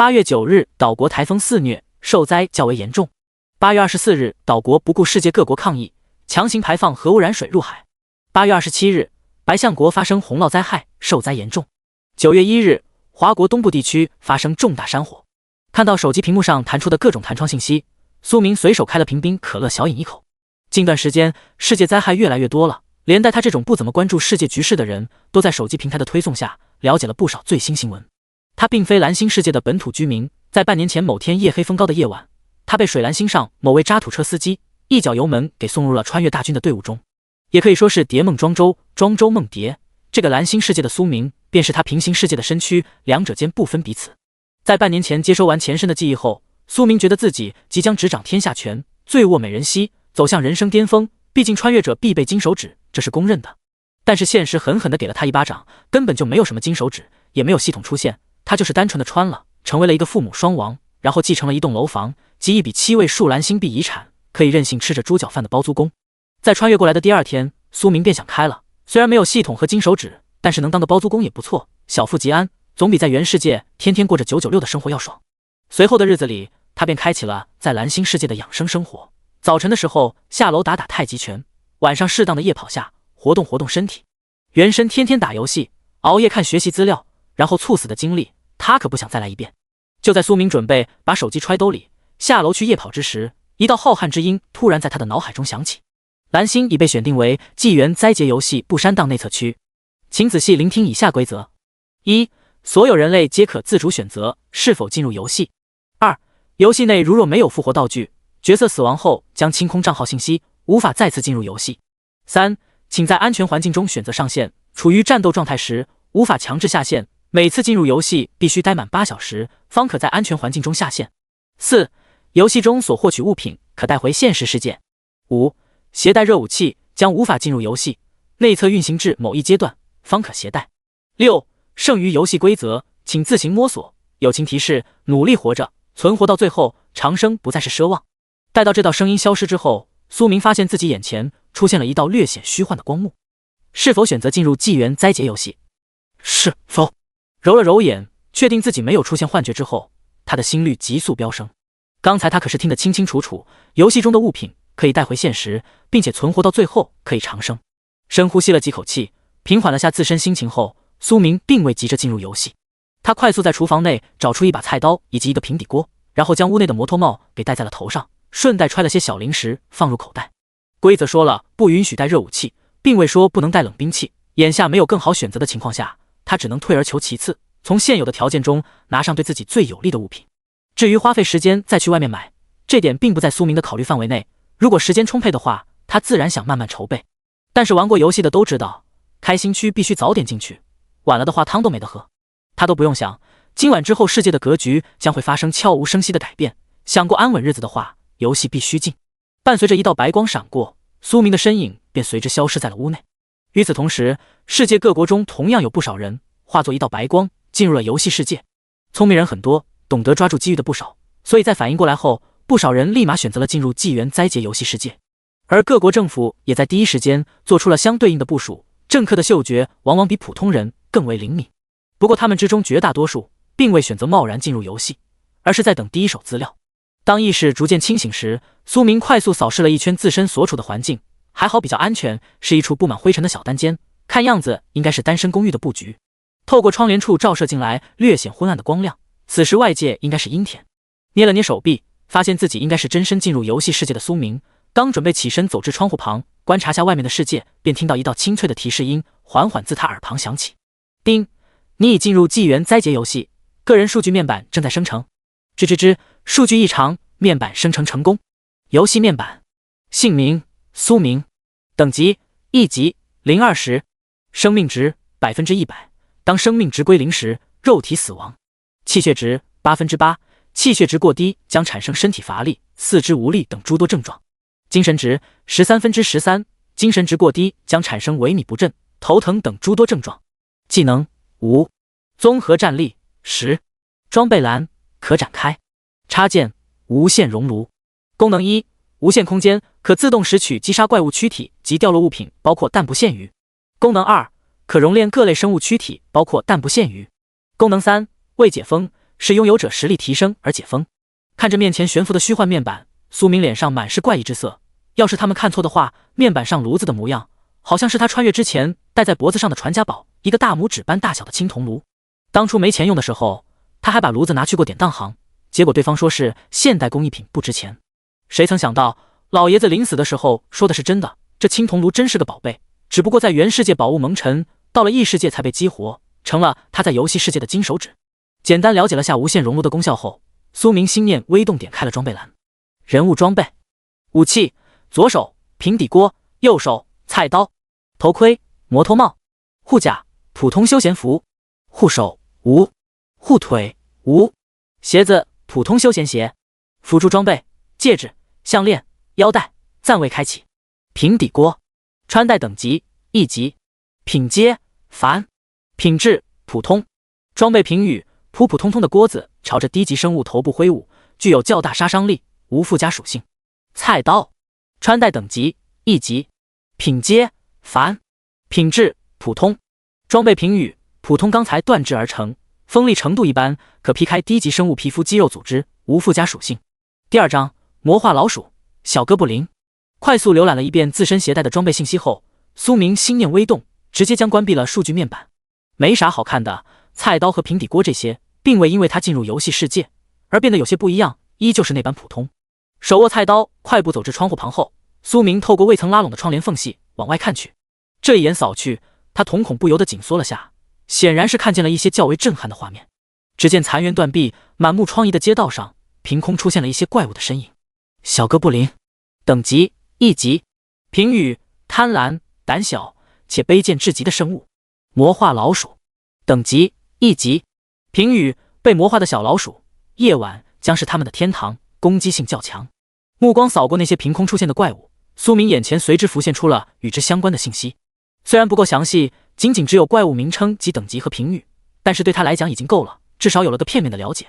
8月9日，岛国台风肆虐，受灾较为严重。8月24日，岛国不顾世界各国抗议，强行排放核污染水入海。8月27日，白象国发生洪涝灾害，受灾严重。9月1日，华国东部地区发生重大山火。看到手机屏幕上弹出的各种弹窗信息，苏明随手开了瓶冰可乐小饮一口。近段时间，世界灾害越来越多了，连带他这种不怎么关注世界局势的人，都在手机平台的推送下了解了不少最新新闻。他并非蓝星世界的本土居民，在半年前某天夜黑风高的夜晚，他被水蓝星上某位渣土车司机一脚油门给送入了穿越大军的队伍中，也可以说是蝶梦庄周，庄周梦蝶。这个蓝星世界的苏明，便是他平行世界的身躯，两者间不分彼此。在半年前接收完前身的记忆后，苏明觉得自己即将执掌天下权，醉卧美人膝，走向人生巅峰。毕竟穿越者必备金手指，这是公认的。但是现实狠狠地给了他一巴掌，根本就没有什么金手指，也没有系统出现，他就是单纯的穿了，成为了一个父母双亡，然后继承了一栋楼房及一笔7位数蓝星币遗产，可以任性吃着猪脚饭的包租公。在穿越过来的第二天，苏明便想开了，虽然没有系统和金手指，但是能当个包租公也不错，小富即安，总比在原世界天天过着996的生活要爽。随后的日子里，他便开启了在蓝星世界的养生生活。早晨的时候下楼打打太极拳，晚上适当的夜跑下，活动活动身体。原神天天打游戏，熬夜看学习资料，然后猝死的经历，他可不想再来一遍。就在苏明准备把手机揣兜里，下楼去夜跑之时，一道浩瀚之音突然在他的脑海中响起。蓝星已被选定为纪元灾劫游戏不删档内测区，请仔细聆听以下规则： 1. 所有人类皆可自主选择是否进入游戏。 2. 游戏内如若没有复活道具，角色死亡后将清空账号信息，无法再次进入游戏。 3. 请在安全环境中选择上线，处于战斗状态时无法强制下线，每次进入游戏必须待满8小时，方可在安全环境中下线。 4. 游戏中所获取物品可带回现实世界。 5. 携带热武器将无法进入游戏，内测运行至某一阶段方可携带。 6. 剩余游戏规则请自行摸索，友情提示：努力活着，存活到最后，长生不再是奢望。待到这道声音消失之后，苏明发现自己眼前出现了一道略显虚幻的光幕。是否选择进入纪元灾劫游戏？是否？揉了揉眼，确定自己没有出现幻觉之后，他的心率急速飙升。刚才他可是听得清清楚楚，游戏中的物品可以带回现实，并且存活到最后可以长生。深呼吸了几口气，平缓了下自身心情后，苏明并未急着进入游戏。他快速在厨房内找出一把菜刀以及一个平底锅，然后将屋内的摩托帽给戴在了头上，顺带揣了些小零食放入口袋。规则说了不允许带热武器，并未说不能带冷兵器，眼下没有更好选择的情况下，他只能退而求其次，从现有的条件中拿上对自己最有利的物品。至于花费时间再去外面买，这点并不在苏明的考虑范围内，如果时间充沛的话，他自然想慢慢筹备。但是玩过游戏的都知道，开心区必须早点进去，晚了的话汤都没得喝。他都不用想，今晚之后世界的格局将会发生悄无声息的改变，想过安稳日子的话，游戏必须进。伴随着一道白光闪过，苏明的身影便随之消失在了屋内。与此同时，世界各国中同样有不少人化作一道白光进入了游戏世界。聪明人很多，懂得抓住机遇的不少，所以在反应过来后，不少人立马选择了进入纪元灾劫游戏世界。而各国政府也在第一时间做出了相对应的部署，政客的嗅觉往往比普通人更为灵敏。不过他们之中绝大多数并未选择贸然进入游戏，而是在等第一手资料。当意识逐渐清醒时，苏明快速扫视了一圈自身所处的环境，还好比较安全，是一处布满灰尘的小单间，看样子应该是单身公寓的布局。透过窗帘处照射进来略显昏暗的光亮，此时外界应该是阴天。捏了捏手臂，发现自己应该是真身进入游戏世界的苏明，刚准备起身走至窗户旁观察下外面的世界，便听到一道清脆的提示音缓缓自他耳旁响起：叮，你已进入纪元灾劫游戏，个人数据面板正在生成。吱吱吱，数据异常，面板生成成功。游戏面板，姓名苏明，等级1级020，生命值100%，当生命值归0时，肉体死亡。气血值8%，气血值过低将产生身体乏力、四肢无力等诸多症状。精神值13%，精神值过低将产生萎靡不振、头疼等诸多症状。技能5，综合战力10，装备栏可展开。插件无限熔炉。功能1，无限空间，可自动拾取击杀怪物躯体及掉落物品，包括但不限于。功能2，可熔炼各类生物躯体，包括但不限于。功能3，未解封，是拥有者实力提升而解封。看着面前悬浮的虚幻面板，苏明脸上满是怪异之色。要是他们看错的话，面板上炉子的模样，好像是他穿越之前戴在脖子上的传家宝，一个大拇指般大小的青铜炉。当初没钱用的时候，他还把炉子拿去过典当行，结果对方说是现代工艺品不值钱。谁曾想到，老爷子临死的时候说的是真的，这青铜炉真是个宝贝，只不过在原世界宝物蒙尘，到了异世界才被激活，成了他在游戏世界的金手指。简单了解了下无限熔炉的功效后，苏明心念微动，点开了装备栏。人物装备：武器，左手平底锅，右手菜刀；头盔摩托帽；护甲普通休闲服；护手无；护腿无；鞋子普通休闲鞋；辅助装备戒指、项链、腰带暂未开启；平底锅穿戴等级1级；品阶凡；品质普通。装备评语：普普通通的锅子朝着低级生物头部挥舞，具有较大杀伤力，无附加属性。菜刀穿戴等级1级；品阶凡；品质普通。装备评语：普通钢材锻制而成，锋利程度一般，可劈开低级生物皮肤肌肉组织，无附加属性。第二章魔化老鼠小哥布林。快速浏览了一遍自身携带的装备信息后，苏明心念微动，直接将关闭了数据面板。没啥好看的，菜刀和平底锅这些并未因为他进入游戏世界而变得有些不一样，依旧是那般普通。手握菜刀，快步走至窗户旁后，苏明透过未曾拉拢的窗帘缝隙往外看去。这一眼扫去，他瞳孔不由得紧缩了下，显然是看见了一些较为震撼的画面。只见残垣断壁、满目疮痍的街道上，凭空出现了一些怪物的身影。小哥布林，等级1级，评语：贪婪、胆小且卑贱至极的生物。魔化老鼠，等级1级，评语：被魔化的小老鼠，夜晚将是他们的天堂，攻击性较强。目光扫过那些凭空出现的怪物，苏明眼前随之浮现出了与之相关的信息。虽然不够详细，仅仅只有怪物名称及等级和评语，但是对他来讲已经够了，至少有了个片面的了解。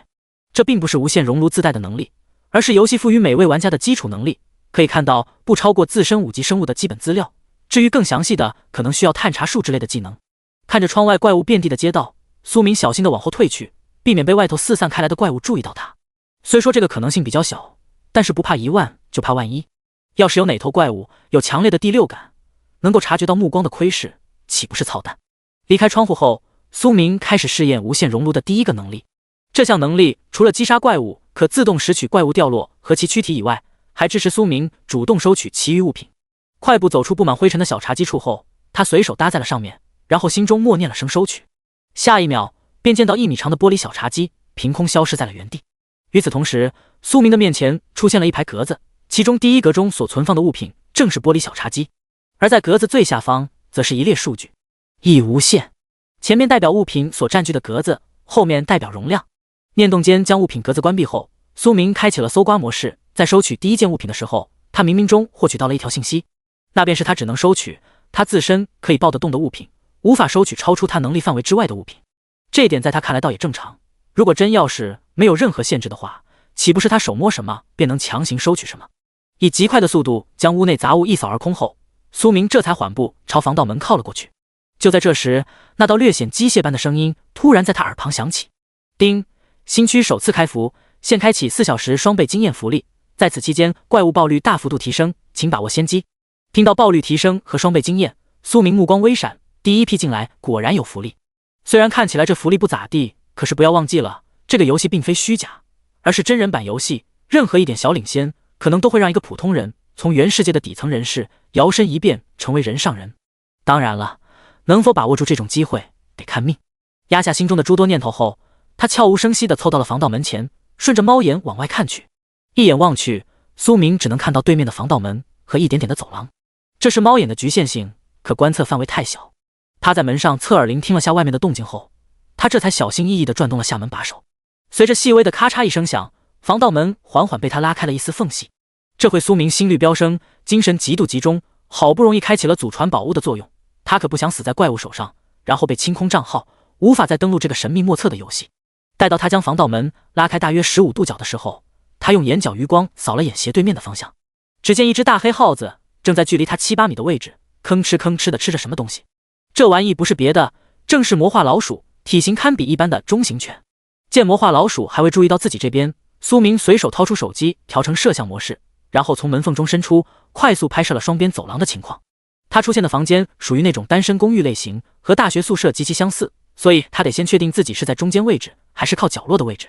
这并不是无限熔炉自带的能力，而是游戏赋予每位玩家的基础能力，可以看到不超过自身5级生物的基本资料，至于更详细的，可能需要探查术之类的技能。看着窗外怪物遍地的街道，苏明小心地往后退去，避免被外头四散开来的怪物注意到他。虽说这个可能性比较小，但是不怕一万就怕万一，要是有哪头怪物有强烈的第六感，能够察觉到目光的窥视，岂不是操蛋？离开窗户后，苏明开始试验无限熔炉的第一个能力。这项能力除了击杀怪物可自动拾取怪物掉落和其躯体以外，还支持苏明主动收取其余物品。快步走出布满灰尘的小茶几处后，他随手搭在了上面，然后心中默念了声收取。下一秒便见到1米长的玻璃小茶几凭空消失在了原地。与此同时，苏明的面前出现了一排格子，其中第一格中所存放的物品正是玻璃小茶几，而在格子最下方则是一列数据：1无限。前面代表物品所占据的格子，后面代表容量。念动间将物品格子关闭后，苏明开启了搜刮模式。在收取第一件物品的时候，他冥冥中获取到了一条信息，那便是他只能收取他自身可以抱得动的物品，无法收取超出他能力范围之外的物品。这一点在他看来倒也正常，如果真要是没有任何限制的话，岂不是他手摸什么便能强行收取什么？以极快的速度将屋内杂物一扫而空后，苏明这才缓步朝防盗门靠了过去。就在这时，那道略显机械般的声音突然在他耳旁响起：叮，新区首次开服，现开启4小时双倍经验福利，在此期间怪物爆率大幅度提升，请把握先机。听到爆率提升和双倍经验，苏明目光微闪，第一批进来果然有福利。虽然看起来这福利不咋地，可是不要忘记了，这个游戏并非虚假，而是真人版游戏，任何一点小领先可能都会让一个普通人从原世界的底层人士摇身一变成为人上人。当然了，能否把握住这种机会得看命。压下心中的诸多念头后，他悄无声息地凑到了防盗门前，顺着猫眼往外看去。一眼望去，苏明只能看到对面的防盗门和一点点的走廊。这是猫眼的局限性，可观测范围太小。他在门上侧耳聆听了下外面的动静后，他这才小心翼翼地转动了下门把手。随着细微的咔嚓一声响，防盗门缓缓被他拉开了一丝缝隙。这回苏明心率飙升，精神极度集中，好不容易开启了祖传宝物的作用，他可不想死在怪物手上，然后被清空账号，无法再登录这个神秘莫测的游戏。待到他将防盗门拉开大约15度角的时候，他用眼角余光扫了眼斜对面的方向，只见一只大黑耗子正在距离他7、8米的位置吭哧吭哧地吃着什么东西。这玩意不是别的，正是魔化老鼠，体型堪比一般的中型犬。见魔化老鼠还未注意到自己这边，苏明随手掏出手机调成摄像模式，然后从门缝中伸出，快速拍摄了双边走廊的情况。他出现的房间属于那种单身公寓类型，和大学宿舍极其相似，所以他得先确定自己是在中间位置还是靠角落的位置。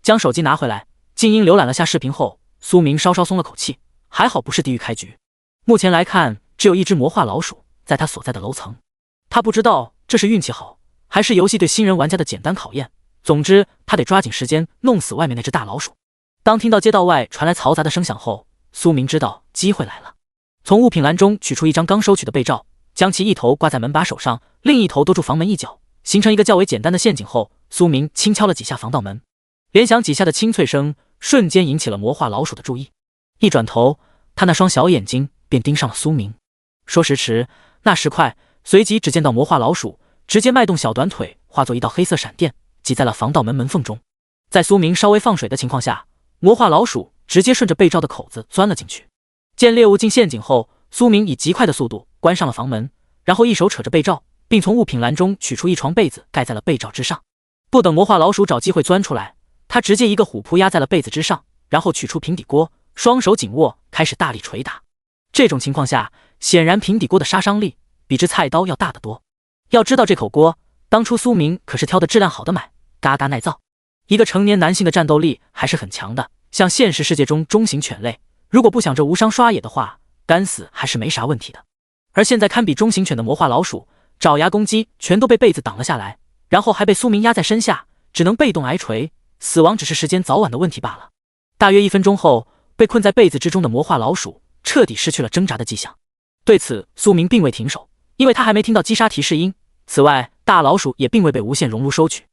将手机拿回来，静音浏览了下视频后，苏明稍稍松了口气，还好不是地狱开局。目前来看，只有一只魔化老鼠在他所在的楼层。他不知道这是运气好，还是游戏对新人玩家的简单考验。总之，他得抓紧时间弄死外面那只大老鼠。当听到街道外传来嘈杂的声响后，苏明知道机会来了。从物品栏中取出一张刚收取的被罩，将其一头挂在门把手上，另一头兜住房门一角，形成一个较为简单的陷阱后，苏明轻敲了几下防盗门，连响几下的清脆声瞬间引起了魔化老鼠的注意。一转头，他那双小眼睛便盯上了苏明。说时迟，那时快，随即只见到魔化老鼠直接迈动小短腿，化作一道黑色闪电，挤在了防盗门门缝中。在苏明稍微放水的情况下，魔化老鼠直接顺着被罩的口子钻了进去。见猎物进陷阱后，苏明以极快的速度关上了房门，然后一手扯着被罩，并从物品栏中取出一床被子盖在了被罩之上。不等魔化老鼠找机会钻出来，他直接一个虎扑压在了被子之上，然后取出平底锅，双手紧握，开始大力捶打。这种情况下，显然平底锅的杀伤力比之菜刀要大得多。要知道这口锅当初苏明可是挑的质量好的买，嘎嘎耐造。一个成年男性的战斗力还是很强的，像现实世界中中型犬类，如果不想着无伤刷野的话，干死还是没啥问题的。而现在堪比中型犬的魔化老鼠，爪牙攻击全都被被子挡了下来，然后还被苏明压在身下，只能被动挨锤，死亡只是时间早晚的问题罢了。大约1分钟后，被困在被子之中的魔化老鼠彻底失去了挣扎的迹象。对此，苏明并未停手，因为他还没听到击杀提示音。此外，大老鼠也并未被无限熔炉收取。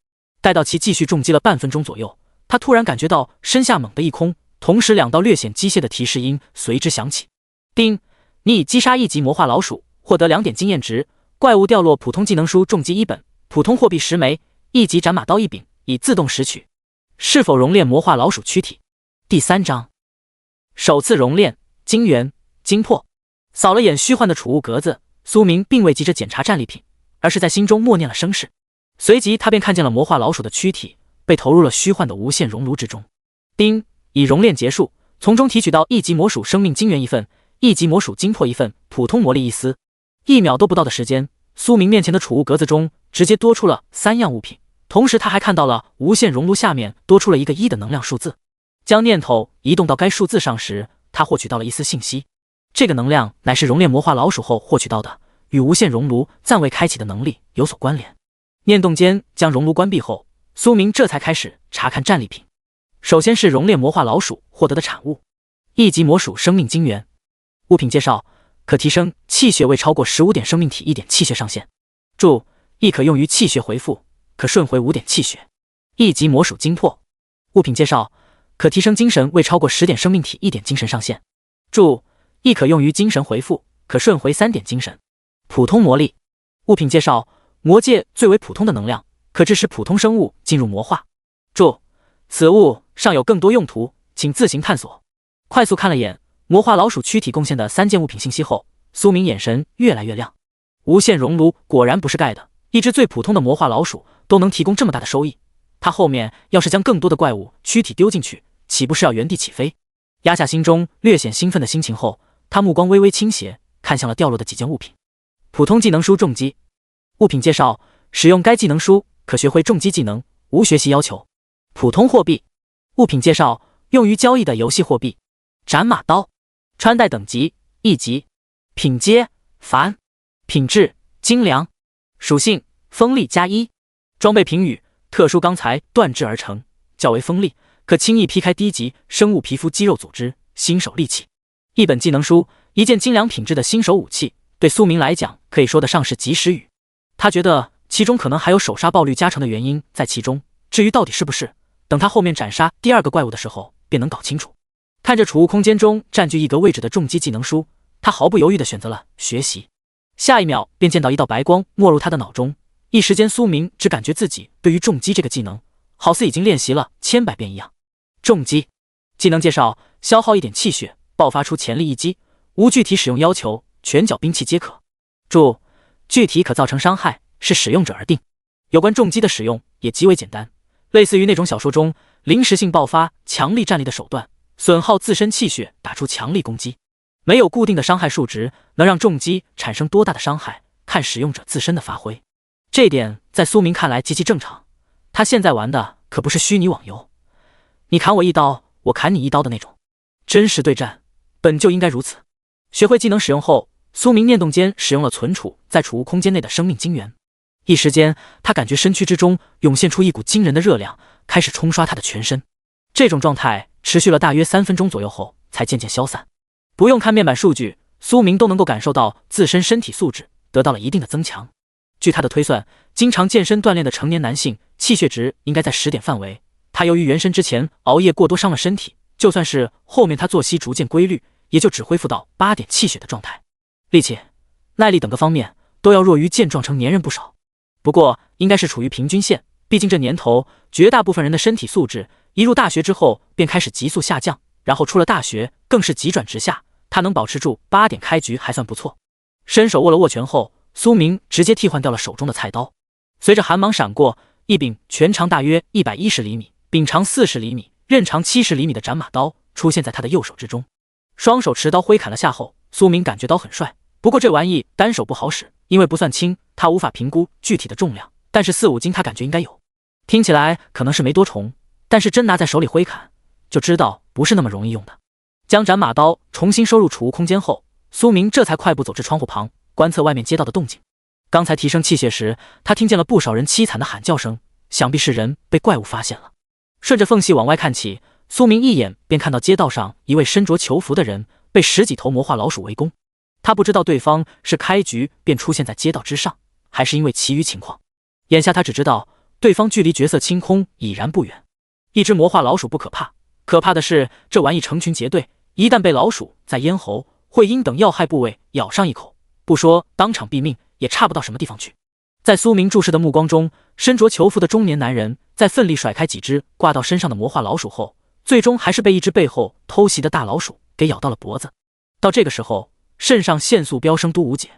待到其继续重击了半分钟左右，他突然感觉到身下猛地一空，同时2道略显机械的提示音随之响起。叮，你已击杀1级魔化老鼠，获得2点经验值，怪物掉落普通技能书重击1本，普通货币10枚，1级斩马刀1柄，已自动拾取。是否熔炼魔化老鼠躯体？第3章，首次熔炼，晶元、精魄。扫了眼虚幻的储物格子，苏明并未急着检查战利品，而是在心中默念了声誓。随即他便看见了魔化老鼠的躯体被投入了虚幻的无限熔炉之中。叮，已熔炼结束，从中提取到1级魔属生命晶元1份，1级魔属精魄1份，普通魔力1丝。1秒都不到的时间，苏明面前的储物格子中直接多出了3样物品，同时他还看到了无限熔炉下面多出了一个1的能量数字。将念头移动到该数字上时，他获取到了一丝信息，这个能量乃是熔炼魔化老鼠后获取到的，与无限熔炉暂未开启的能力有所关联。念动间将熔炉关闭后，苏明这才开始查看战利品。首先是熔炼魔化老鼠获得的产物，1级魔属生命晶元。物品介绍：可提升气血未超过15点生命体1点气血上限。注：亦可用于气血回复，可顺回5点气血。1级魔属精魄。物品介绍：可提升精神未超过10点生命体1点精神上限。注：亦可用于精神回复，可顺回3点精神。普通魔力。物品介绍：魔界最为普通的能量，可致使普通生物进入魔化。注：此物尚有更多用途，请自行探索。快速看了眼魔化老鼠躯体贡献的3件物品信息后，苏明眼神越来越亮。无限熔炉果然不是盖的，一只最普通的魔化老鼠都能提供这么大的收益，他后面要是将更多的怪物躯体丢进去，岂不是要原地起飞？压下心中略显兴奋的心情后，他目光微微倾斜，看向了掉落的几件物品。普通技能书重击。物品介绍：使用该技能书可学会重击技能，无学习要求。普通货币。物品介绍：用于交易的游戏货币。斩马刀。穿戴等级1级。品阶凡。品质精良。属性锋利+1。装备评语：特殊钢材锻制而成，较为锋利，可轻易劈开低级生物皮肤肌肉组织，新手利器。一本技能书，一件精良品质的新手武器，对苏明来讲可以说得上是及时雨。他觉得其中可能还有手杀爆率加成的原因在其中，至于到底是不是，等他后面斩杀第2个怪物的时候便能搞清楚。看着储物空间中占据1格位置的重击技能书，他毫不犹豫地选择了学习。下一秒便见到一道白光没入他的脑中，一时间苏明只感觉自己对于重击这个技能好似已经练习了千百遍一样。重击技能介绍：消耗1点气血，爆发出潜力一击，无具体使用要求，拳脚兵器皆可。注：具体可造成伤害，视使用者而定。有关重击的使用也极为简单，类似于那种小说中临时性爆发强力战力的手段，损耗自身气血打出强力攻击。没有固定的伤害数值，能让重击产生多大的伤害，看使用者自身的发挥。这点在苏明看来极其正常，他现在玩的可不是虚拟网游，你砍我一刀，我砍你一刀的那种。真实对战本就应该如此。学会技能使用后，苏明念动间使用了存储在储物空间内的生命晶元，一时间他感觉身躯之中涌现出一股惊人的热量，开始冲刷他的全身。这种状态持续了大约3分钟左右后才渐渐消散。不用看面板数据，苏明都能够感受到自身身体素质得到了一定的增强。据他的推算，经常健身锻炼的成年男性气血值应该在10点范围。他由于原身之前熬夜过多伤了身体，就算是后面他作息逐渐规律，也就只恢复到8点气血的状态。力气、耐力等个方面都要弱于健壮成年人不少，不过应该是处于平均线。毕竟这年头绝大部分人的身体素质一入大学之后便开始急速下降，然后出了大学更是急转直下。他能保持住8点开局还算不错。伸手握了握拳后，苏明直接替换掉了手中的菜刀。随着寒芒闪过，一柄全长大约110厘米、柄长40厘米、刃长70厘米的斩马刀出现在他的右手之中。双手持刀挥砍了下后，苏明感觉刀很帅。不过这玩意单手不好使，因为不算轻，他无法评估具体的重量，但是4、5斤他感觉应该有。听起来可能是没多重，但是真拿在手里挥砍，就知道不是那么容易用的。将斩马刀重新收入储物空间后，苏明这才快步走至窗户旁，观测外面街道的动静。刚才提升气血时，他听见了不少人凄惨的喊叫声，想必是人被怪物发现了。顺着缝隙往外看起，苏明一眼便看到街道上一位身着囚服的人被10几头魔化老鼠围攻。他不知道对方是开局便出现在街道之上，还是因为其余情况。眼下他只知道对方距离绝色清空已然不远。一只魔化老鼠不可怕，可怕的是这玩意成群结队，一旦被老鼠在咽喉、会阴等要害部位咬上一口，不说当场毙命，也差不到什么地方去。在苏明注视的目光中，身着囚服的中年男人在奋力甩开几只挂到身上的魔化老鼠后，最终还是被一只背后偷袭的大老鼠给咬到了脖子。到这个时候，肾上腺素飙升都无解。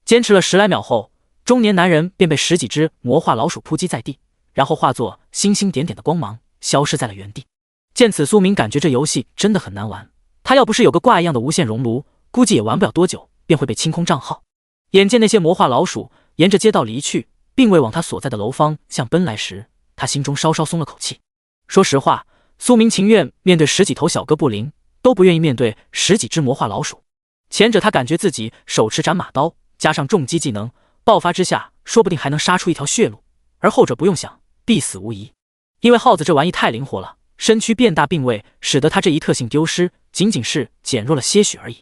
坚持了10来秒后，中年男人便被10几只魔化老鼠扑击在地，然后化作星星点点的光芒消失在了原地。见此，苏明感觉这游戏真的很难玩，他要不是有个挂一样的无限熔炉，估计也玩不了多久便会被清空账号。眼见那些魔化老鼠沿着街道离去，并未往他所在的楼方向奔来时，他心中稍稍松了口气。说实话，苏明情愿面对10几头小哥布林，都不愿意面对10几只魔化老鼠。前者他感觉自己手持斩马刀，加上重击技能，爆发之下说不定还能杀出一条血路，而后者不用想，必死无疑。因为耗子这玩意太灵活了，身躯变大并未使得他这一特性丢失，仅仅是减弱了些许而已。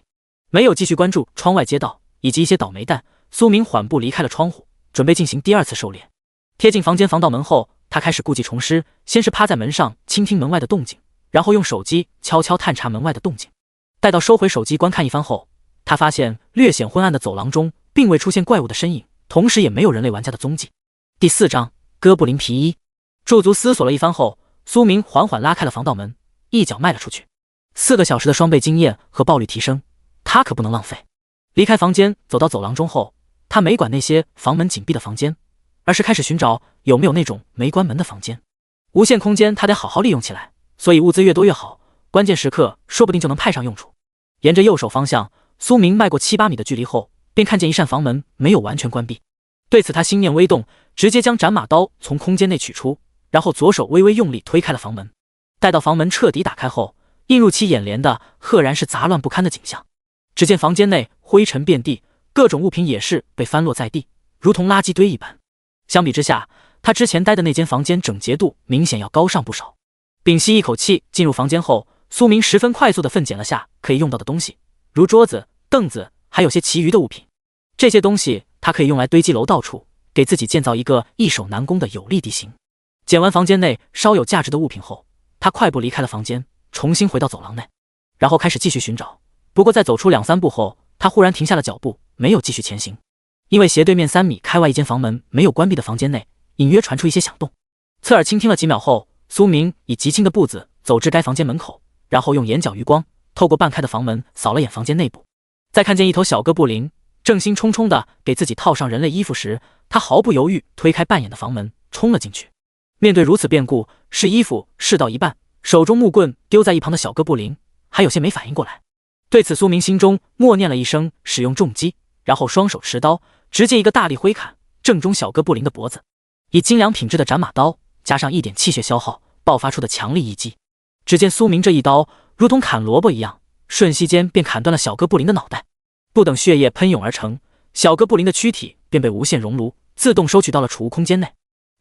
没有继续关注窗外街道以及一些倒霉蛋，苏明缓步离开了窗户，准备进行第2次狩猎。贴近房间防盗门后，他开始故技重施，先是趴在门上倾听门外的动静，然后用手机悄悄探查门外的动静。待到收回手机观看一番后，他发现略显昏暗的走廊中并未出现怪物的身影，同时也没有人类玩家的踪迹。第4章哥布林皮衣。驻足思索了一番后，苏明缓缓拉开了防盗门，一脚迈了出去。4个小时的双倍经验和爆率提升，他可不能浪费。离开房间走到走廊中后，他没管那些房门紧闭的房间，而是开始寻找有没有那种没关门的房间。无限空间他得好好利用起来，所以物资越多越好，关键时刻说不定就能派上用处。沿着右手方向，苏明迈过7、8米的距离后，便看见一扇房门没有完全关闭。对此他心念微动，直接将斩马刀从空间内取出，然后左手微微用力推开了房门。待到房门彻底打开后，映入其眼帘的赫然是杂乱不堪的景象。只见房间内灰尘遍地，各种物品也是被翻落在地，如同垃圾堆一般。相比之下，他之前待的那间房间整洁度明显要高上不少。屏息一口气进入房间后，苏明十分快速地分拣了下可以用到的东西，如桌子、凳子，还有些其余的物品。这些东西他可以用来堆积楼道处，给自己建造一个易守难攻的有利地形。捡完房间内稍有价值的物品后，他快步离开了房间，重新回到走廊内，然后开始继续寻找。不过在走出2、3步后，他忽然停下了脚步，没有继续前行，因为斜对面3米开外一间房门没有关闭的房间内，隐约传出一些响动。侧耳倾听了几秒后，苏明以极轻的步子走至该房间门口，然后用眼角余光透过半开的房门扫了眼房间内部。在看见一头小哥布林正兴冲冲地给自己套上人类衣服时，他毫不犹豫推开半掩的房门冲了进去。面对如此变故，试衣服试到一半，手中木棍丢在一旁的小哥布林还有些没反应过来。对此，苏明心中默念了一声，使用重击，然后双手持刀，直接一个大力挥砍，正中小哥布林的脖子。以精良品质的斩马刀加上一点气血消耗爆发出的强力一击，只见苏明这一刀如同砍萝卜一样，瞬息间便砍断了小哥布林的脑袋。不等血液喷涌而成，小哥布林的躯体便被无限熔炉自动收取到了储物空间内。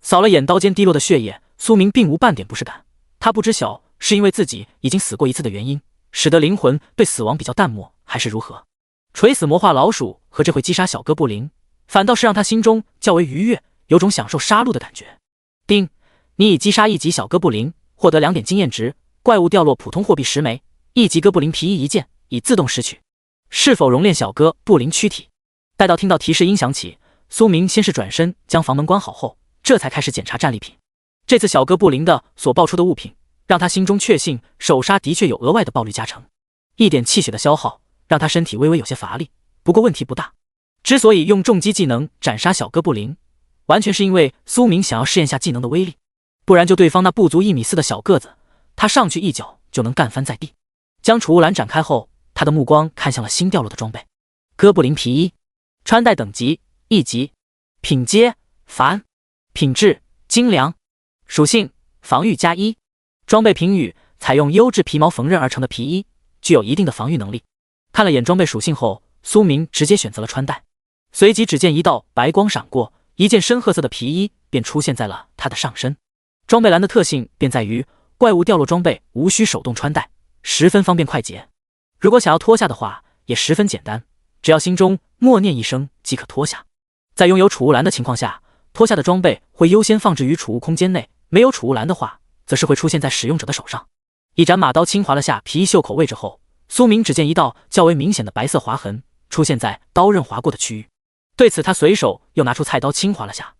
扫了眼刀尖滴落的血液，苏明并无半点不适感。他不知晓是因为自己已经死过一次的原因，使得灵魂对死亡比较淡漠，还是如何。锤死魔化老鼠和这回击杀小哥布林，反倒是让他心中较为愉悦，有种享受杀戮的感觉。丁，你已击杀1级小哥布林，获得2点经验值，怪物掉落普通货币10枚，1级哥布林皮衣1件，已自动拾取。是否熔炼小哥布林躯体？待到听到提示音响起，苏明先是转身将房门关好后，这才开始检查战利品。这次小哥布林的所爆出的物品，让他心中确信手杀的确有额外的爆率加成。1点气血的消耗让他身体微微有些乏力，不过问题不大。之所以用重击技能斩杀小哥布林，完全是因为苏明想要试验下技能的威力，不然就对方那不足1.4米的小个子，他上去一脚就能干翻在地。将储物篮展开后，他的目光看向了新掉落的装备。哥布林皮衣，穿戴等级1级，品阶凡，品质精良，属性防御+1，装备评语采用优质皮毛缝纫而成的皮衣，具有一定的防御能力。看了眼装备属性后，苏明直接选择了穿戴，随即只见一道白光闪过，一件深褐色的皮衣便出现在了他的上身。装备栏的特性便在于怪物掉落装备无需手动穿戴，十分方便快捷。如果想要脱下的话，也十分简单，只要心中默念一声即可脱下。在拥有储物篮的情况下，脱下的装备会优先放置于储物空间内，没有储物篮的话，则是会出现在使用者的手上。一斩马刀轻划了下皮衣袖口位置后，苏明只见一道较为明显的白色划痕出现在刀刃划过的区域。对此，他随手又拿出菜刀轻划了下，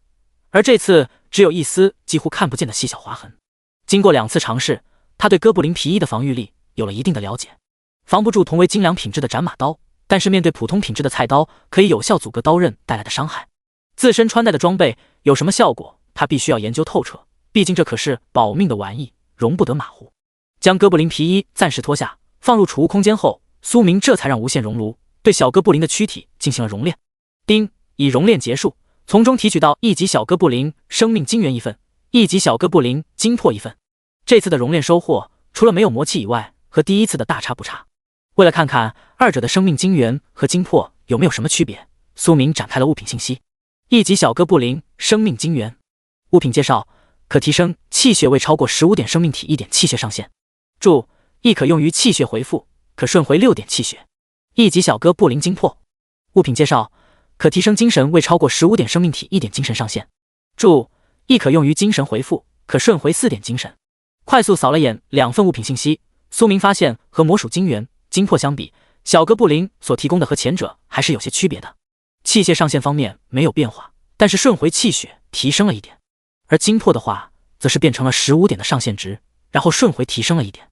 而这次只有一丝几乎看不见的细小划痕。经过2次尝试，他对哥布林皮衣的防御力有了一定的了解。防不住同为精良品质的斩马刀，但是面对普通品质的菜刀，可以有效阻隔刀刃带来的伤害。自身穿戴的装备有什么效果，他必须要研究透彻，毕竟这可是保命的玩意，容不得马虎。将哥布林皮衣暂时脱下，放入储物空间后，苏明这才让无限熔炉对小哥布林的躯体进行了熔炼。丁，已熔炼结束，从中提取到1级小哥布林生命精元1份，1级小哥布林精魄1份。这次的熔炼收获，除了没有魔气以外，和第一次的大差不差。为了看看二者的生命精元和精魄有没有什么区别，苏明展开了物品信息。1级小哥布林生命精元，物品介绍：可提升气血未超过15点生命体1点气血上限。注：亦可用于气血回复，可顺回6点气血。1级小哥布林精魄，物品介绍：可提升精神未超过15点生命体1点精神上限。注：亦可用于精神回复，可顺回4点精神。快速扫了眼2份物品信息，苏明发现和魔属精元、精魄相比，小哥布林所提供的和前者还是有些区别的。气血上限方面没有变化，但是顺回气血提升了一点，而精魄的话则是变成了15点的上限值，然后顺回提升了一点。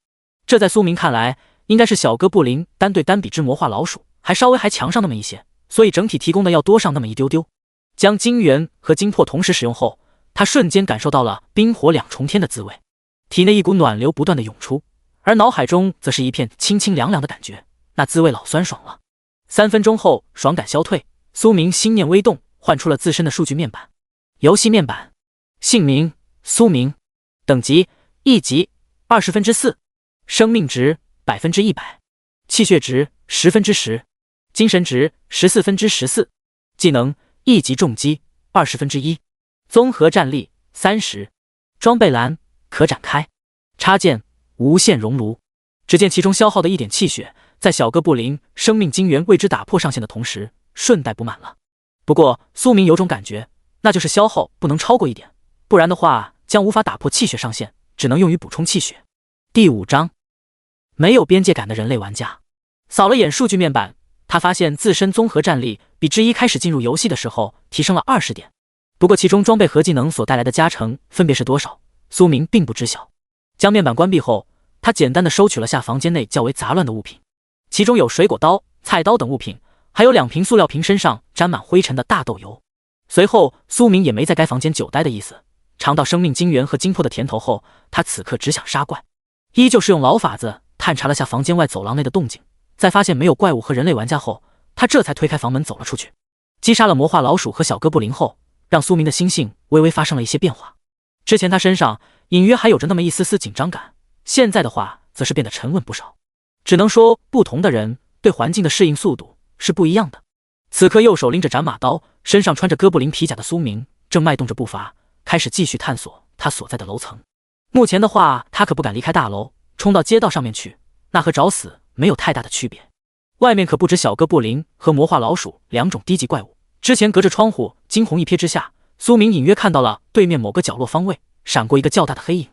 这在苏明看来，应该是小哥布林单对单比之魔化老鼠还稍微还强上那么一些，所以整体提供的要多上那么一丢丢。将精元和精魄同时使用后，他瞬间感受到了冰火2重天的滋味，体内一股暖流不断的涌出，而脑海中则是一片清清凉凉的感觉，那滋味老酸爽了。3分钟后，爽感消退，苏明心念微动，唤出了自身的数据面板。游戏面板，姓名苏明，等级1级20%，生命值100%，气血值10%，精神值14%，技能1级重击1/20，综合战力30。装备栏可展开，插件无限熔炉。只见其中消耗的1点气血，在小哥布林生命精元为之打破上限的同时，顺带补满了。不过苏明有种感觉，那就是消耗不能超过1点，不然的话将无法打破气血上限，只能用于补充气血。第5章，没有边界感的人类玩家。扫了眼数据面板，他发现自身综合战力比之一开始进入游戏的时候提升了20点，不过其中装备和技能所带来的加成分别是多少，苏明并不知晓。将面板关闭后，他简单的收取了下房间内较为杂乱的物品，其中有水果刀、菜刀等物品，还有2瓶塑料瓶身上沾满灰尘的大豆油。随后苏明也没在该房间久待的意思，尝到生命精元和精魄的甜头后，他此刻只想杀怪，依旧是用老法子探查了下房间外走廊内的动静，在发现没有怪物和人类玩家后，他这才推开房门走了出去。击杀了魔化老鼠和小哥布林后，让苏明的心性微微发生了一些变化。之前他身上隐约还有着那么一丝丝紧张感，现在的话则是变得沉稳不少。只能说不同的人对环境的适应速度是不一样的。此刻右手拎着斩马刀，身上穿着哥布林皮甲的苏明正迈动着步伐，开始继续探索他所在的楼层。目前的话，他可不敢离开大楼，冲到街道上面去，那和找死没有太大的区别。外面可不止小哥布林和魔化老鼠两种低级怪物。之前隔着窗户惊鸿一瞥之下，苏明隐约看到了对面某个角落方位闪过一个较大的黑影。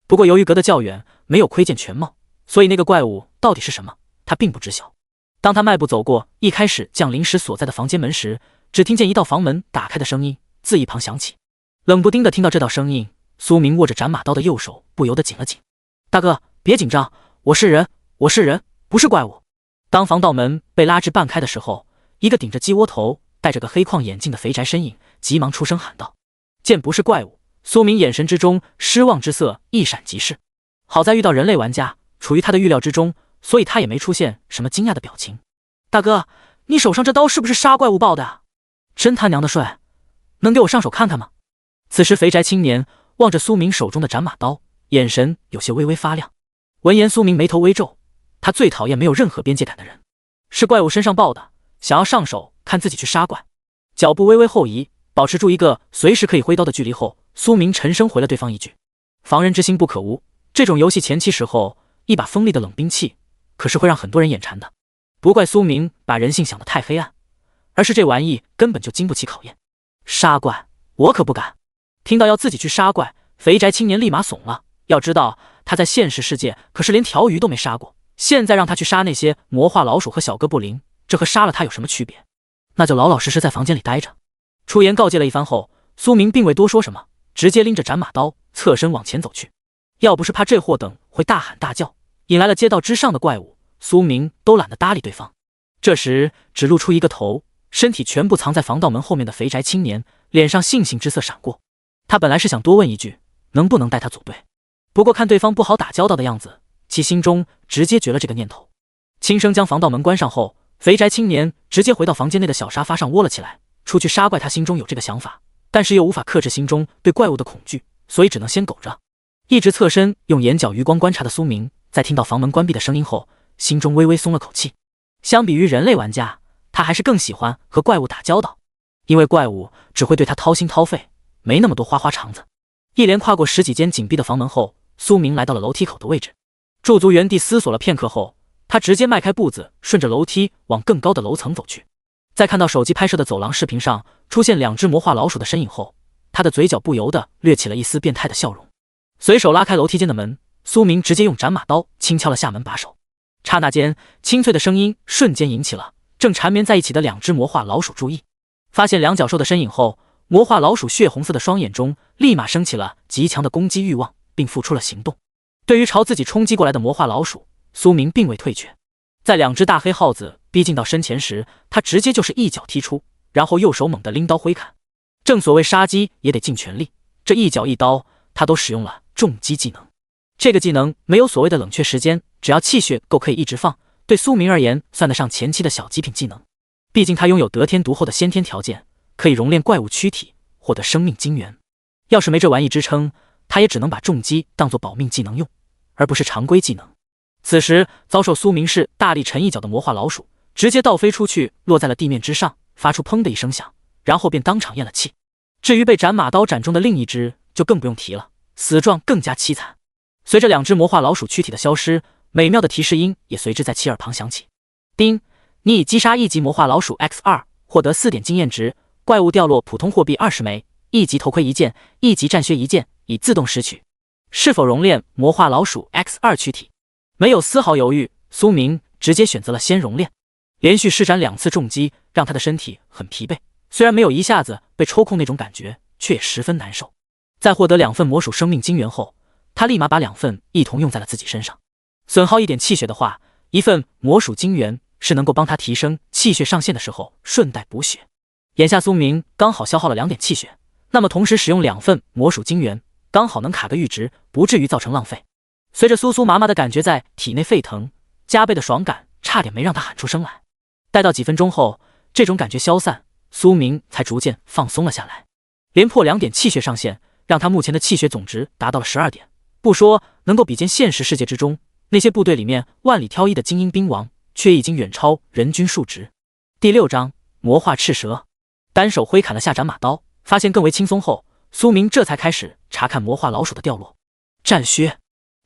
不过由于隔得较远，没有窥见全貌，所以那个怪物到底是什么，他并不知晓。当他迈步走过一开始降临时所在的房间门时，只听见一道房门打开的声音自一旁响起。冷不丁的听到这道声音，苏明握着斩马刀的右手不由得紧了紧。大哥，别紧张，我是人，不是怪物。当防盗门被拉至半开的时候，一个顶着鸡窝头戴着个黑框眼镜的肥宅身影急忙出声喊道。见不是怪物，苏明眼神之中失望之色一闪即逝。好在遇到人类玩家，处于他的预料之中，所以他也没出现什么惊讶的表情。大哥，你手上这刀是不是杀怪物爆的啊？真他娘的帅，能给我上手看看吗？此时肥宅青年望着苏明手中的斩马刀，眼神有些微微发亮。闻言，苏明眉头微皱，他最讨厌没有任何边界感的人。是怪物身上爆的，想要上手看自己去杀怪。脚步微微后移，保持住一个随时可以挥刀的距离后，苏明沉声回了对方一句：防人之心不可无。这种游戏前期时候，一把锋利的冷兵器可是会让很多人眼馋的。不怪苏明把人性想得太黑暗，而是这玩意根本就经不起考验。杀怪我可不敢。听到要自己去杀怪，肥宅青年立马怂了。要知道他在现实世界可是连条鱼都没杀过，现在让他去杀那些魔化老鼠和小哥布林，这和杀了他有什么区别？那就老老实实在房间里待着。出言告诫了一番后，苏明并未多说什么，直接拎着斩马刀侧身往前走去。要不是怕这货等会大喊大叫，引来了街道之上的怪物，苏明都懒得搭理对方。这时只露出一个头，身体全部藏在防盗门后面的肥宅青年脸上悻悻之色闪过。他本来是想多问一句能不能带他组队，不过看对方不好打交道的样子，其心中直接绝了这个念头。轻声将防盗门关上后，肥宅青年直接回到房间内的小沙发上窝了起来。出去杀怪他心中有这个想法，但是又无法克制心中对怪物的恐惧，所以只能先苟着。一直侧身用眼角余光观察的苏明，在听到房门关闭的声音后，心中微微松了口气。相比于人类玩家，他还是更喜欢和怪物打交道，因为怪物只会对他掏心掏肺，没那么多花花肠子。一连跨过十几间紧闭的房门后，苏明来到了楼梯口的位置，驻足原地思索了片刻后，他直接迈开步子，顺着楼梯往更高的楼层走去。在看到手机拍摄的走廊视频上出现两只魔化老鼠的身影后，他的嘴角不由得掠起了一丝变态的笑容。随手拉开楼梯间的门，苏明直接用斩马刀轻敲了下门把手。刹那间，清脆的声音瞬间引起了正缠绵在一起的两只魔化老鼠注意。发现两脚兽的身影后，魔化老鼠血红色的双眼中立马升起了极强的攻击欲望，并付出了行动。对于朝自己冲击过来的魔化老鼠，苏明并未退却。在两只大黑耗子逼近到身前时，他直接就是一脚踢出，然后右手猛地拎刀挥砍。正所谓杀鸡也得尽全力，这一脚一刀他都使用了重击技能。这个技能没有所谓的冷却时间，只要气血够可以一直放，对苏明而言算得上前期的小极品技能。毕竟他拥有得天独厚的先天条件，可以熔炼怪物躯体，获得生命精元。要是没这玩意支撑，他也只能把重击当作保命技能用，而不是常规技能。此时遭受苏明是大力沉一脚的魔化老鼠直接倒飞出去，落在了地面之上，发出砰的一声响，然后便当场咽了气。至于被斩马刀斩中的另一只就更不用提了，死状更加凄惨。随着两只魔化老鼠躯体的消失，美妙的提示音也随之在其耳旁响起。叮，你已击杀一级魔化老鼠 X2， 获得4点经验值，怪物掉落普通货币20枚，一级头盔1件，一级战靴1件，已自动拾取。是否熔炼魔化老鼠 X2 躯体？没有丝毫犹豫，苏明直接选择了先熔炼。连续施展2次重击，让他的身体很疲惫，虽然没有一下子被抽空那种感觉，却也十分难受。在获得2份魔属生命精元后，他立马把2份一同用在了自己身上。损耗1点气血的话，1份魔属精元是能够帮他提升气血上限的时候顺带补血。眼下苏明刚好消耗了2点气血，那么同时使用2份魔属晶元，刚好能卡个阈值，不至于造成浪费。随着酥酥麻麻的感觉在体内沸腾，加倍的爽感差点没让他喊出声来。待到几分钟后，这种感觉消散，苏明才逐渐放松了下来。连破2点气血上限，让他目前的气血总值达到了12点，不说能够比肩现实世界之中那些部队里面万里挑一的精英兵王，却已经远超人均数值。第6章魔化赤蛇。单手挥砍了下斩马刀，发现更为轻松后，苏明这才开始查看魔化老鼠的掉落。战靴，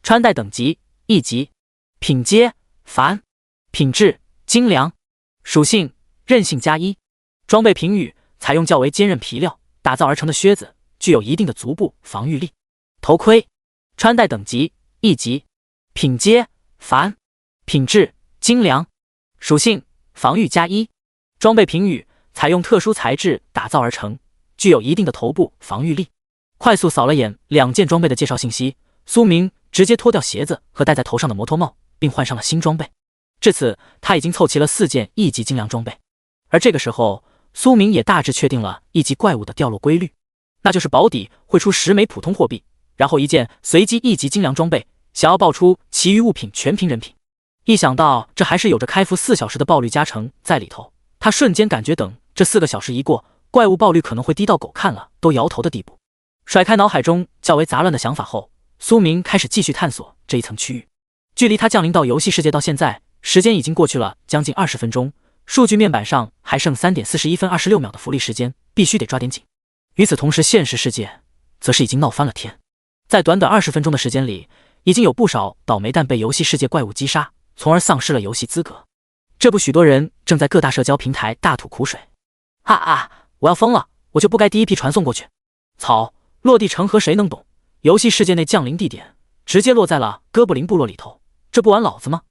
穿戴等级1级，品阶凡，品质精良，属性韧性+1，装备评语采用较为坚韧皮料打造而成的靴子，具有一定的足部防御力。头盔，穿戴等级1级，品阶凡，品质精良，属性防御+1，装备评语采用特殊材质打造而成，具有一定的头部防御力。快速扫了眼2件装备的介绍信息，苏明直接脱掉鞋子和戴在头上的摩托帽，并换上了新装备。至此，他已经凑齐了4件1级精良装备。而这个时候，苏明也大致确定了1级怪物的掉落规律，那就是保底会出10枚普通货币，然后1件随机1级精良装备，想要爆出其余物品全凭人品。一想到这还是有着开服4小时的爆率加成在里头，他瞬间感觉等这4个小时一过，怪物爆率可能会低到狗看了都摇头的地步。甩开脑海中较为杂乱的想法后，苏明开始继续探索这一层区域。距离他降临到游戏世界到现在，时间已经过去了将近20分钟，数据面板上还剩3点41分26秒的福利时间，必须得抓点紧。与此同时，现实世界则是已经闹翻了天。在短短20分钟的时间里，已经有不少倒霉蛋被游戏世界怪物击杀，从而丧失了游戏资格。这不，许多人正在各大社交平台大吐苦水。我要疯了，我就不该第一批传送过去。草，落地成盒谁能懂？游戏世界内降临地点直接落在了哥布林部落里头，这不玩老子吗？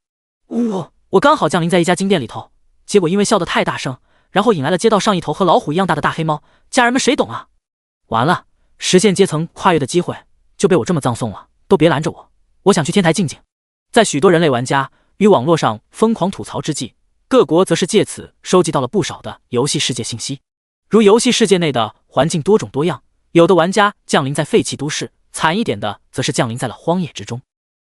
我刚好降临在一家金店里头，结果因为笑得太大声，然后引来了街道上一头和老虎一样大的大黑猫，家人们谁懂啊？完了，实现阶层跨越的机会就被我这么葬送了，都别拦着我，我想去天台静静。在许多人类玩家与网络上疯狂吐槽之际，各国则是借此收集到了不少的游戏世界信息。如游戏世界内的环境多种多样，有的玩家降临在废弃都市，惨一点的则是降临在了荒野之中。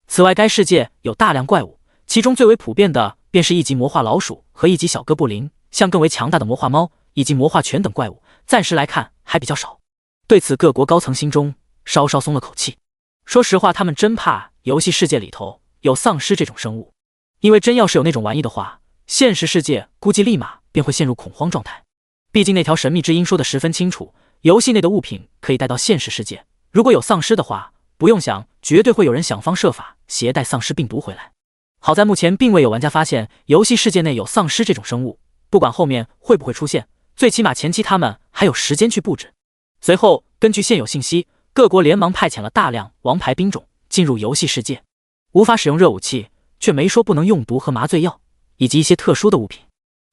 此外，该世界有大量怪物，其中最为普遍的便是1级魔化老鼠和1级小哥布林，像更为强大的魔化猫以及魔化犬等怪物，暂时来看还比较少。对此，各国高层心中稍稍松了口气。说实话，他们真怕游戏世界里头有丧尸这种生物，因为真要是有那种玩意的话，现实世界估计立马便会陷入恐慌状态。毕竟那条神秘之音说得十分清楚，游戏内的物品可以带到现实世界，如果有丧尸的话，不用想，绝对会有人想方设法携带丧尸病毒回来。好在目前并未有玩家发现游戏世界内有丧尸这种生物，不管后面会不会出现，最起码前期他们还有时间去布置。随后，根据现有信息，各国连忙派遣了大量王牌兵种进入游戏世界。无法使用热武器，却没说不能用毒和麻醉药，以及一些特殊的物品。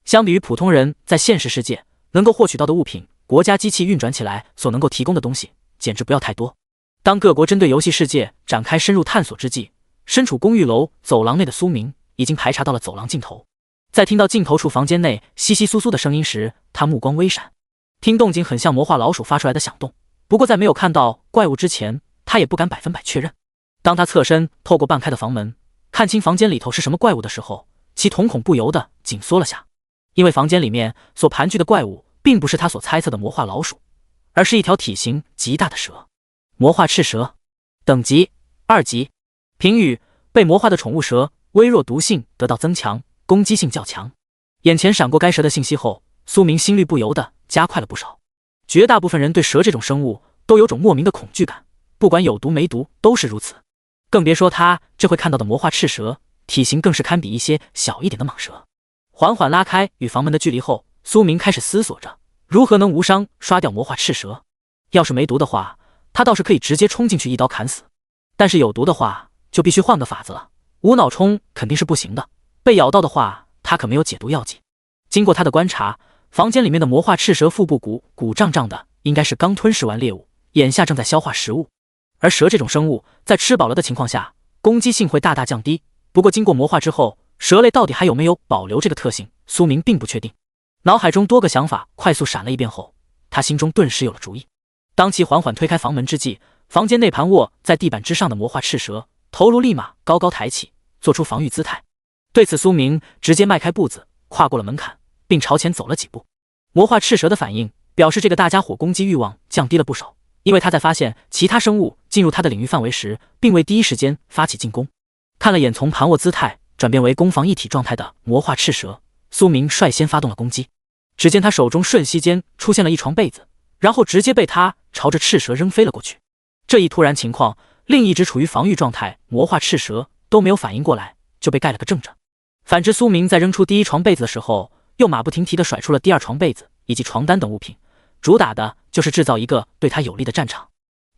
相比于普通人在现实世界能够获取到的物品，国家机器运转起来所能够提供的东西简直不要太多。当各国针对游戏世界展开深入探索之际，身处公寓楼走廊内的苏明已经排查到了走廊尽头。在听到尽头处房间内窸窸窣窣的声音时，他目光微闪，听动静很像魔化老鼠发出来的响动，不过在没有看到怪物之前，他也不敢100%确认。当他侧身透过半开的房门看清房间里头是什么怪物的时候，其瞳孔不由得紧缩了下，因为房间里面所盘踞的怪物并不是他所猜测的魔化老鼠，而是一条体型极大的蛇。魔化赤蛇，等级2级，评语：被魔化的宠物蛇，微弱毒性得到增强，攻击性较强。眼前闪过该蛇的信息后，苏明心率不由得加快了不少。绝大部分人对蛇这种生物都有种莫名的恐惧感，不管有毒没毒都是如此，更别说他这回看到的魔化赤蛇，体型更是堪比一些小一点的蟒蛇。缓缓拉开与房门的距离后，苏明开始思索着如何能无伤刷掉魔化赤蛇。要是没毒的话，他倒是可以直接冲进去一刀砍死，但是有毒的话就必须换个法子了，无脑冲肯定是不行的，被咬到的话他可没有解毒药剂。经过他的观察，房间里面的魔化赤蛇腹部鼓胀胀的，应该是刚吞噬完猎物，眼下正在消化食物。而蛇这种生物在吃饱了的情况下，攻击性会大大降低，不过经过魔化之后，蛇类到底还有没有保留这个特性，苏明并不确定。脑海中多个想法快速闪了一遍后，他心中顿时有了主意。当其缓缓推开房门之际，房间内盘卧在地板之上的魔化赤蛇，头颅立马高高抬起，做出防御姿态。对此，苏明直接迈开步子，跨过了门槛，并朝前走了几步。魔化赤蛇的反应表示这个大家伙攻击欲望降低了不少，因为他在发现其他生物进入他的领域范围时，并未第一时间发起进攻。看了眼从盘卧姿态转变为攻防一体状态的魔化赤蛇，苏明率先发动了攻击。只见他手中瞬息间出现了一床被子，然后直接被他朝着赤蛇扔飞了过去。这一突然情况令一直处于防御状态魔化赤蛇都没有反应过来，就被盖了个正着。反之，苏明在扔出第一床被子的时候，又马不停蹄地甩出了第二床被子以及床单等物品，主打的就是制造一个对他有利的战场。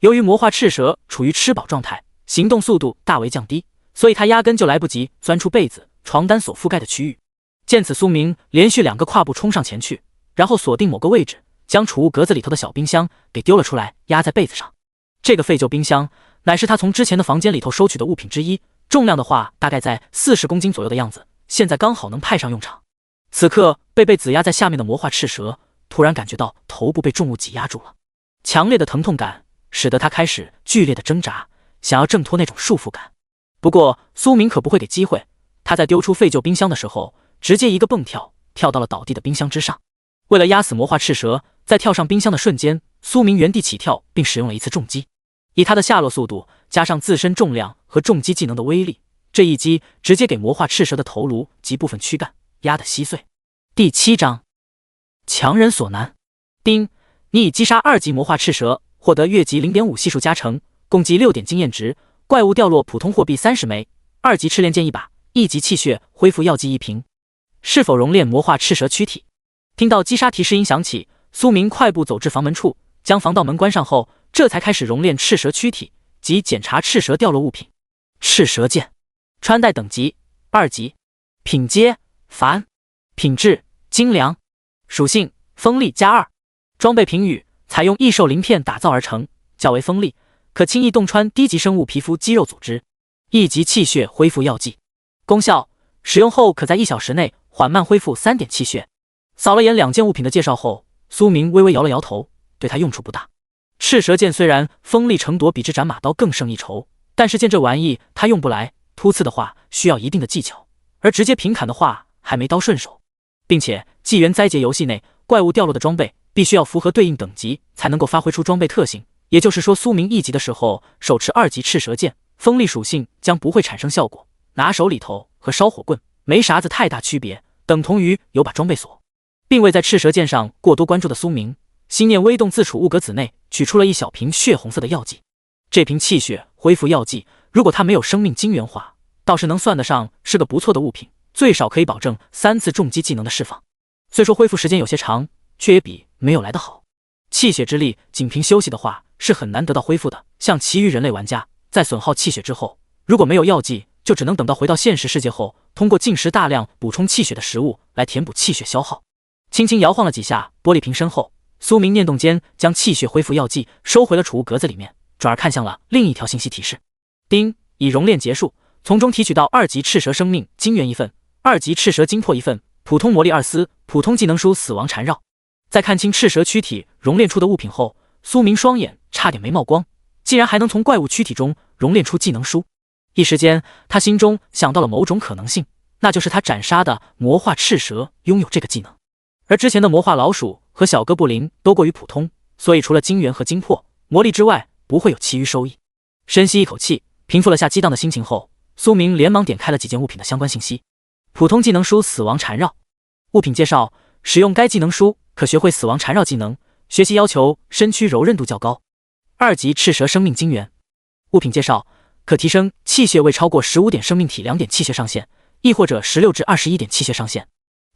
由于魔化赤蛇处于吃饱状态，行动速度大为降低，所以他压根就来不及钻出被子、床单所覆盖的区域。见此，苏明连续2个跨步冲上前去，然后锁定某个位置，将储物格子里头的小冰箱给丢了出来，压在被子上。这个废旧冰箱乃是他从之前的房间里头收取的物品之一，重量的话大概在40公斤左右的样子，现在刚好能派上用场。此刻被子压在下面的魔化赤蛇突然感觉到头部被重物挤压住了，强烈的疼痛感使得他开始剧烈的挣扎，想要挣脱那种束缚感。不过苏明可不会给机会，他在丢出废旧冰箱的时候，直接一个蹦跳，跳到了倒地的冰箱之上。为了压死魔化赤蛇，在跳上冰箱的瞬间，苏明原地起跳，并使用了一次重击。以他的下落速度加上自身重量和重击技能的威力，这一击直接给魔化赤蛇的头颅及部分躯干压得稀碎。第7章强人所难。丁，你已击杀2级魔化赤蛇，获得越级 0.5 系数加成，共计6点经验值，怪物掉落普通货币30枚，2级赤炼剑1把，1级气血恢复药剂1瓶。是否熔炼魔化赤蛇躯体？听到击杀提示音响起，苏明快步走至房门处，将防盗门关上后，这才开始熔炼赤蛇躯体及检查赤蛇掉落物品。赤蛇剑，穿戴等级2级，品阶凡，品质精良，属性锋利+2，装备评语采用异兽鳞片打造而成，较为锋利，可轻易洞穿低级生物皮肤肌肉组织。1级气血恢复药剂，功效使用后可在1小时内缓慢恢复3点气血。扫了眼2件物品的介绍后，苏明微微摇了摇头，对他用处不大。赤蛇剑虽然锋利程度比之斩马刀更胜一筹，但是见这玩意他用不来，突刺的话需要一定的技巧，而直接平砍的话还没刀顺手。并且纪元灾劫游戏内怪物掉落的装备必须要符合对应等级才能够发挥出装备特性，也就是说苏明1级的时候手持2级赤蛇剑，锋利属性将不会产生效果，拿手里头和烧火棍没啥子太大区别，等同于有把装备锁。并未在赤蛇剑上过多关注的苏明，心念微动，自储物格子内取出了一小瓶血红色的药剂。这瓶气血恢复药剂，如果它没有生命晶元化，倒是能算得上是个不错的物品，最少可以保证3次重击技能的释放。虽说恢复时间有些长，却也比没有来得好。气血之力仅凭休息的话是很难得到恢复的，像其余人类玩家在损耗气血之后，如果没有药剂，就只能等到回到现实世界后，通过进食大量补充气血的食物来填补气血消耗。轻轻摇晃了几下玻璃瓶身后，苏明念动间将气血恢复药剂收回了储物格子里面，转而看向了另一条信息提示。丁，已熔炼结束，从中提取到2级赤蛇生命精元1份，2级赤蛇精魄1份，普通魔力2丝，普通技能书死亡缠绕。在看清赤蛇躯体熔炼出的物品后，苏明双眼差点没冒光，竟然还能从怪物躯体中熔炼出技能书。一时间他心中想到了某种可能性，那就是他斩杀的魔化赤蛇拥有这个技能，而之前的魔化老鼠和小哥布林都过于普通，所以除了精元和精魄魔力之外，不会有其余收益。深吸一口气，平复了下激荡的心情后，苏明连忙点开了几件物品的相关信息。普通技能书死亡缠绕，物品介绍，使用该技能书可学会死亡缠绕技能，学习要求身躯柔韧度较高。2级赤蛇生命精元，物品介绍，可提升气血未超过15点生命体2点气血上限，亦或者16至21点气血上限。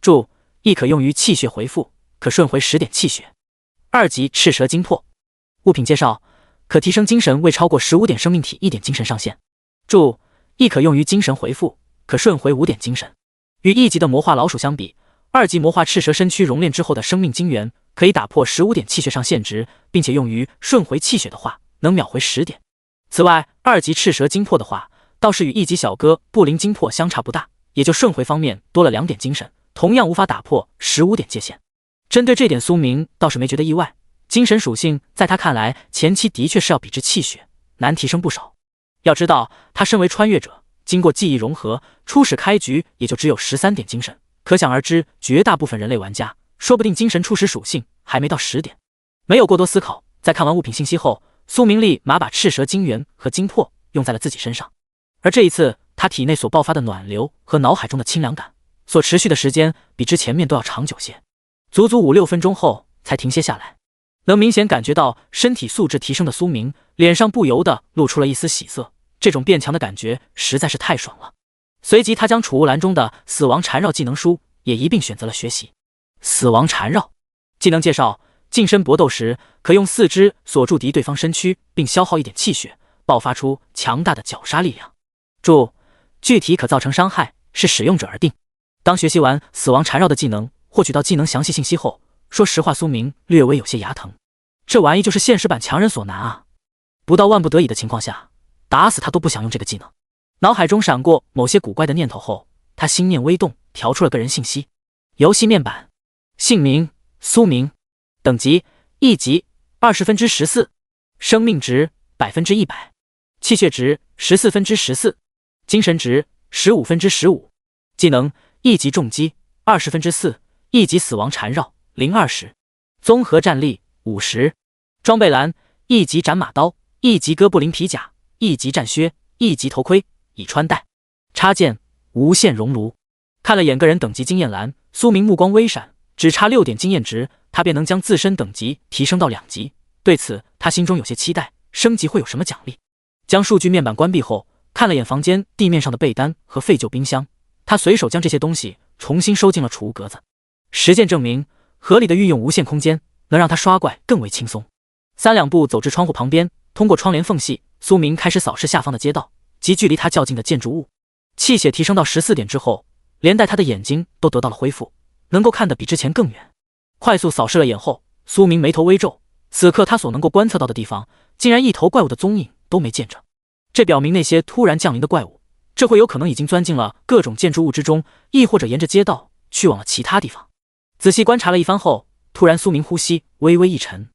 注：亦可用于气血回复，可顺回10点气血。2级赤蛇精魄，物品介绍，可提升精神未超过15点生命体1点精神上限。注：亦可用于精神回复，可顺回5点精神。与1级的魔化老鼠相比，2级魔化赤蛇身躯熔炼之后的生命精元可以打破15点气血上限值，并且用于顺回气血的话，能秒回10点。此外，2级赤蛇精魄的话，倒是与1级小哥布林精魄相差不大，也就顺回方面多了2点精神，同样无法打破15点界限。针对这点，苏明倒是没觉得意外，精神属性在他看来，前期的确是要比之气血难提升不少。要知道，他身为穿越者，经过记忆融合，初始开局也就只有13点精神，可想而知，绝大部分人类玩家说不定精神初始属性还没到10点。没有过多思考，在看完物品信息后，苏明立马把赤蛇精元和精魄用在了自己身上。而这一次，他体内所爆发的暖流和脑海中的清凉感，所持续的时间比之前面都要长久些，足足5-6分钟后才停歇下来。能明显感觉到身体素质提升的苏明，脸上不由得露出了一丝喜色，这种变强的感觉实在是太爽了。随即他将储物栏中的死亡缠绕技能书也一并选择了学习。死亡缠绕技能介绍：近身搏斗时，可用4肢锁住敌对方身躯，并消耗1点气血，爆发出强大的绞杀力量。注：具体可造成伤害视使用者而定。当学习完死亡缠绕的技能，获取到技能详细信息后，说实话，苏明略微有些牙疼。这玩意就是现实版强人所难啊！不到万不得已的情况下，打死他都不想用这个技能。脑海中闪过某些古怪的念头后，他心念微动，调出了个人信息。游戏面板：姓名苏明，等级1级20%14，生命值100%，气血值14%14，精神值15%15，技能1级重击20%4， 1级死亡缠绕0-20，综合战力50，装备栏1级斩马刀，1级哥布林皮甲，1级战靴，1级头盔已穿戴，插件无限熔炉。看了眼个人等级经验栏，苏明目光微闪，只差6点经验值，他便能将自身等级提升到2级。对此，他心中有些期待，升级会有什么奖励？将数据面板关闭后，看了眼房间地面上的被单和废旧冰箱，他随手将这些东西重新收进了储物格子。实践证明，合理的运用无限空间能让他刷怪更为轻松。3两步走至窗户旁边，通过窗帘缝隙，苏明开始扫视下方的街道及距离他较近的建筑物。气血提升到14点之后，连带他的眼睛都得到了恢复，能够看得比之前更远。快速扫视了眼后，苏明眉头微皱，此刻他所能够观测到的地方，竟然一头怪物的踪影都没见着。这表明那些突然降临的怪物，这会有可能已经钻进了各种建筑物之中，亦或者沿着街道去往了其他地方。仔细观察了一番后，突然苏明呼吸微微一沉，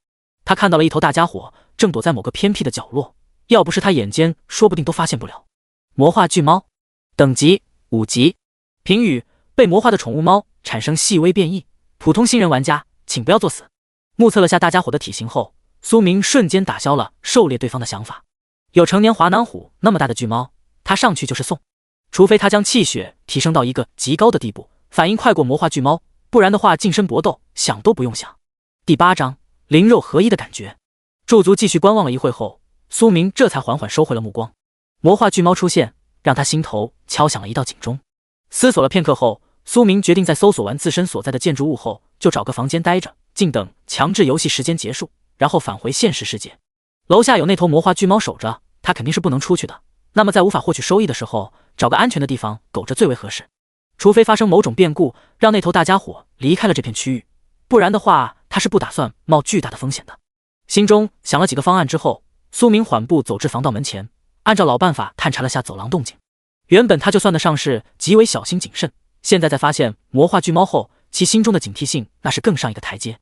他看到了一头大家伙正躲在某个偏僻的角落，要不是他眼尖，说不定都发现不了。魔化巨猫，等级5级，评语：被魔化的宠物猫产生细微变异，普通新人玩家请不要作死。目测了下大家伙的体型后，苏明瞬间打消了狩猎对方的想法。有成年华南虎那么大的巨猫，他上去就是送，除非他将气血提升到一个极高的地步，反应快过魔化巨猫，不然的话近身搏斗想都不用想。第8章灵肉合一的感觉。驻足继续观望了一会后，苏明这才缓缓收回了目光。魔化巨猫出现，让他心头敲响了一道警钟。思索了片刻后，苏明决定在搜索完自身所在的建筑物后，就找个房间待着，静等强制游戏时间结束，然后返回现实世界。楼下有那头魔化巨猫守着，他肯定是不能出去的。那么在无法获取收益的时候，找个安全的地方苟着最为合适。除非发生某种变故，让那头大家伙离开了这片区域，不然的话，他是不打算冒巨大的风险的。心中想了几个方案之后，苏明缓步走至防盗门前，按照老办法探查了下走廊动静。原本他就算得上是极为小心谨慎，现在在发现魔化巨猫后，其心中的警惕性那是更上一个台阶。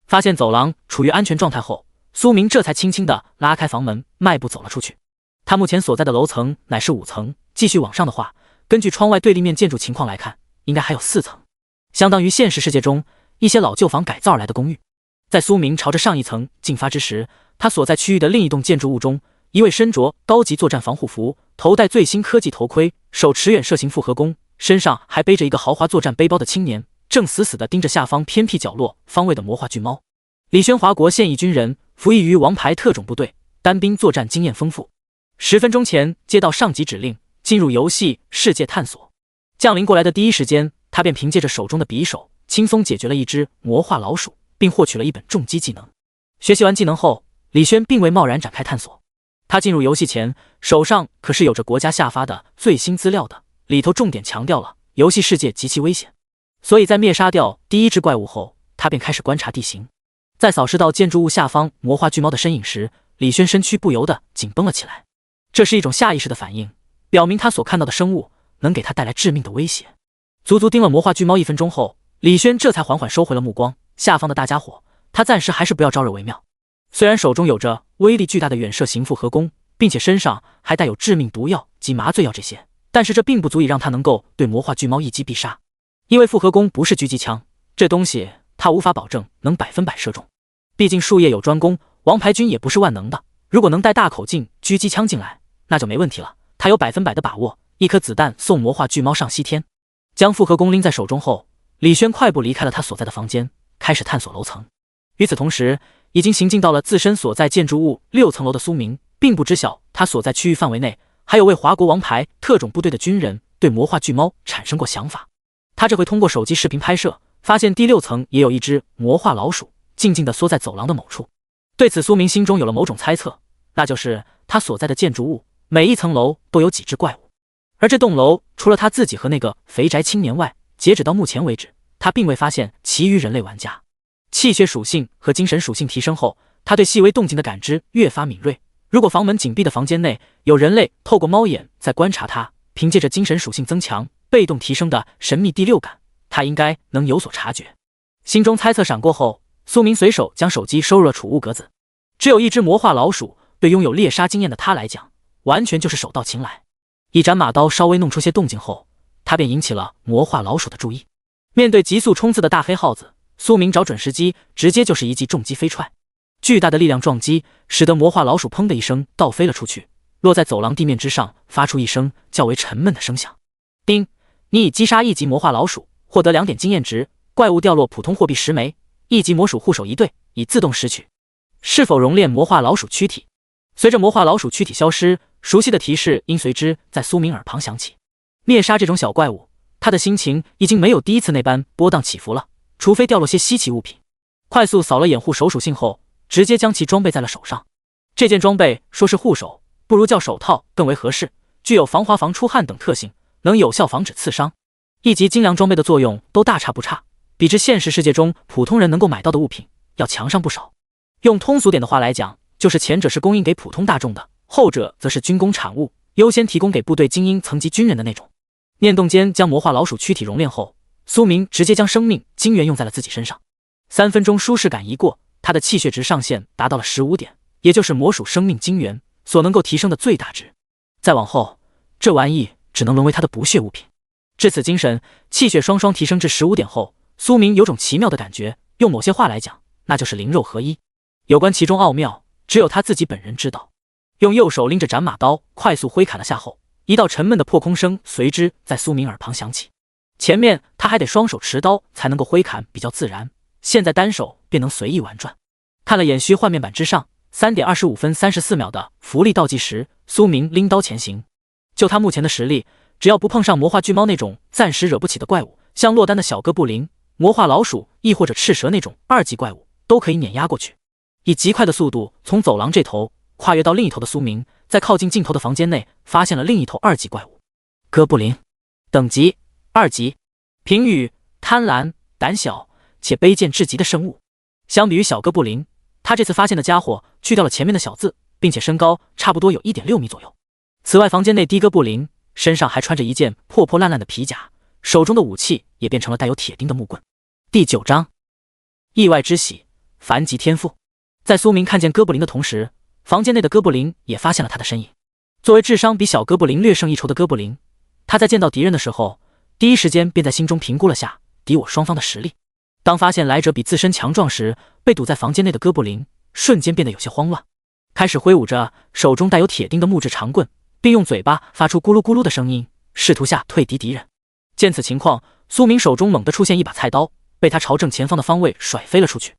发现走廊处于安全状态后，苏明这才轻轻地拉开房门，迈步走了出去。他目前所在的楼层乃是5层，继续往上的话，根据窗外对立面建筑情况来看，应该还有4层，相当于现实世界中一些老旧房改造而来的公寓。在苏明朝着上一层进发之时，他所在区域的另一栋建筑物中，一位身着高级作战防护服，头戴最新科技头盔，手持远射型复合弓，身上还背着一个豪华作战背包的青年，正死死地盯着下方偏僻角落方位的魔化巨猫。李轩华国现役军人，服役于王牌特种部队，单兵作战经验丰富。10分钟前接到上级指令，进入游戏世界探索。降临过来的第一时间，他便凭借着手中的匕首，轻松解决了一只魔化老鼠，并获取了一本重击技能。学习完技能后，李轩并未贸然展开探索。他进入游戏前，手上可是有着国家下发的最新资料的，里头重点强调了游戏世界极其危险。所以在灭杀掉第一只怪物后，他便开始观察地形。在扫视到建筑物下方魔化巨猫的身影时，李轩身躯不由得紧绷了起来。这是一种下意识的反应，表明他所看到的生物能给他带来致命的威胁。足足盯了魔化巨猫1分钟后，李轩这才缓缓收回了目光。下方的大家伙，他暂时还是不要招惹为妙。虽然手中有着威力巨大的远射型复合弓，并且身上还带有致命毒药及麻醉药这些，但是这并不足以让他能够对魔化巨猫一击必杀。因为复合弓不是狙击枪，这东西他无法保证能100%射中。毕竟术业有专攻，王牌军也不是万能的。如果能带大口径狙击枪进来，那就没问题了。他有100%的把握，一颗子弹送魔化巨猫上西天。将复合弓拎在手中后，李轩快步离开了他所在的房间，开始探索楼层。与此同时，已经行进到了自身所在建筑物6层楼的苏明，并不知晓他所在区域范围内还有为华国王牌特种部队的军人对魔化巨猫产生过想法。他这回通过手机视频拍摄，发现第6层也有一只魔化老鼠静静地缩在走廊的某处。对此，苏明心中有了某种猜测，那就是他所在的建筑物每一层楼都有几只怪物，而这栋楼除了他自己和那个肥宅青年外，截止到目前为止，他并未发现其余人类玩家。气血属性和精神属性提升后，他对细微动静的感知越发敏锐。如果房门紧闭的房间内有人类透过猫眼在观察他，凭借着精神属性增强、被动提升的神秘第6感，他应该能有所察觉。心中猜测闪过后，苏明随手将手机收入了储物格子。只有一只魔化老鼠，对拥有猎杀经验的他来讲，完全就是手到擒来。一斩马刀稍微弄出些动静后，他便引起了魔化老鼠的注意。面对急速冲刺的大黑耗子，苏明找准时机，直接就是一记重击飞踹。巨大的力量撞击，使得魔化老鼠砰的一声倒飞了出去，落在走廊地面之上，发出一声较为沉闷的声响。叮，你已击杀1级魔化老鼠，获得2点经验值，怪物掉落普通货币10枚，1级魔鼠护手1对，已自动拾取。是否熔炼魔化老鼠躯体？随着魔化老鼠躯体消失，熟悉的提示音随之在苏明耳旁响起。灭杀这种小怪物，他的心情已经没有第一次那般波荡起伏了，除非掉落些稀奇物品。快速扫了掩护手属性后，直接将其装备在了手上。这件装备说是护手，不如叫手套更为合适，具有防滑、防出汗等特性，能有效防止刺伤。1级精良装备的作用都大差不差，比之现实世界中普通人能够买到的物品要强上不少。用通俗点的话来讲，就是前者是供应给普通大众的，后者则是军工产物，优先提供给部队精英层级军人的那种。念动间将魔化老鼠躯体熔炼后，苏明直接将生命精元用在了自己身上。3分钟舒适感一过，他的气血值上限达到了15点，也就是魔属生命精元所能够提升的最大值。再往后，这玩意只能沦为他的不屑物品。至此，精神、气血双双提升至15点后，苏明有种奇妙的感觉，用某些话来讲，那就是灵肉合一。有关其中奥妙，只有他自己本人知道。用右手拎着斩马刀，快速挥砍了下后，一道沉闷的破空声随之在苏明耳旁响起。前面他还得双手持刀才能够挥砍比较自然，现在单手便能随意玩转。看了眼虚幻面板之上3点25分34秒的福利倒计时，苏明拎刀前行。就他目前的实力，只要不碰上魔化巨猫那种暂时惹不起的怪物，像落单的小哥布林、魔化老鼠亦或者赤蛇那种2级怪物，都可以碾压过去。以极快的速度从走廊这头跨越到另一头的苏明，在靠近尽头的房间内发现了另一头2级怪物。哥布林，等级2级，评语：贪婪、胆小且卑贱至极的生物。相比于小哥布林，他这次发现的家伙去掉了前面的小字，并且身高差不多有 1.6 米左右。此外，房间内的哥布林身上还穿着一件破破烂烂的皮甲，手中的武器也变成了带有铁钉的木棍。第9章，意外之喜，凡级天赋。在苏明看见哥布林的同时，房间内的哥布林也发现了他的身影。作为智商比小哥布林略胜一筹的哥布林，他在见到敌人的时候，第一时间便在心中评估了下敌我双方的实力。当发现来者比自身强壮时，被堵在房间内的哥布林瞬间变得有些慌乱，开始挥舞着手中带有铁钉的木质长棍，并用嘴巴发出咕噜咕噜的声音，试图下退敌敌人。见此情况，苏明手中猛地出现一把菜刀，被他朝正前方的方位甩飞了出去。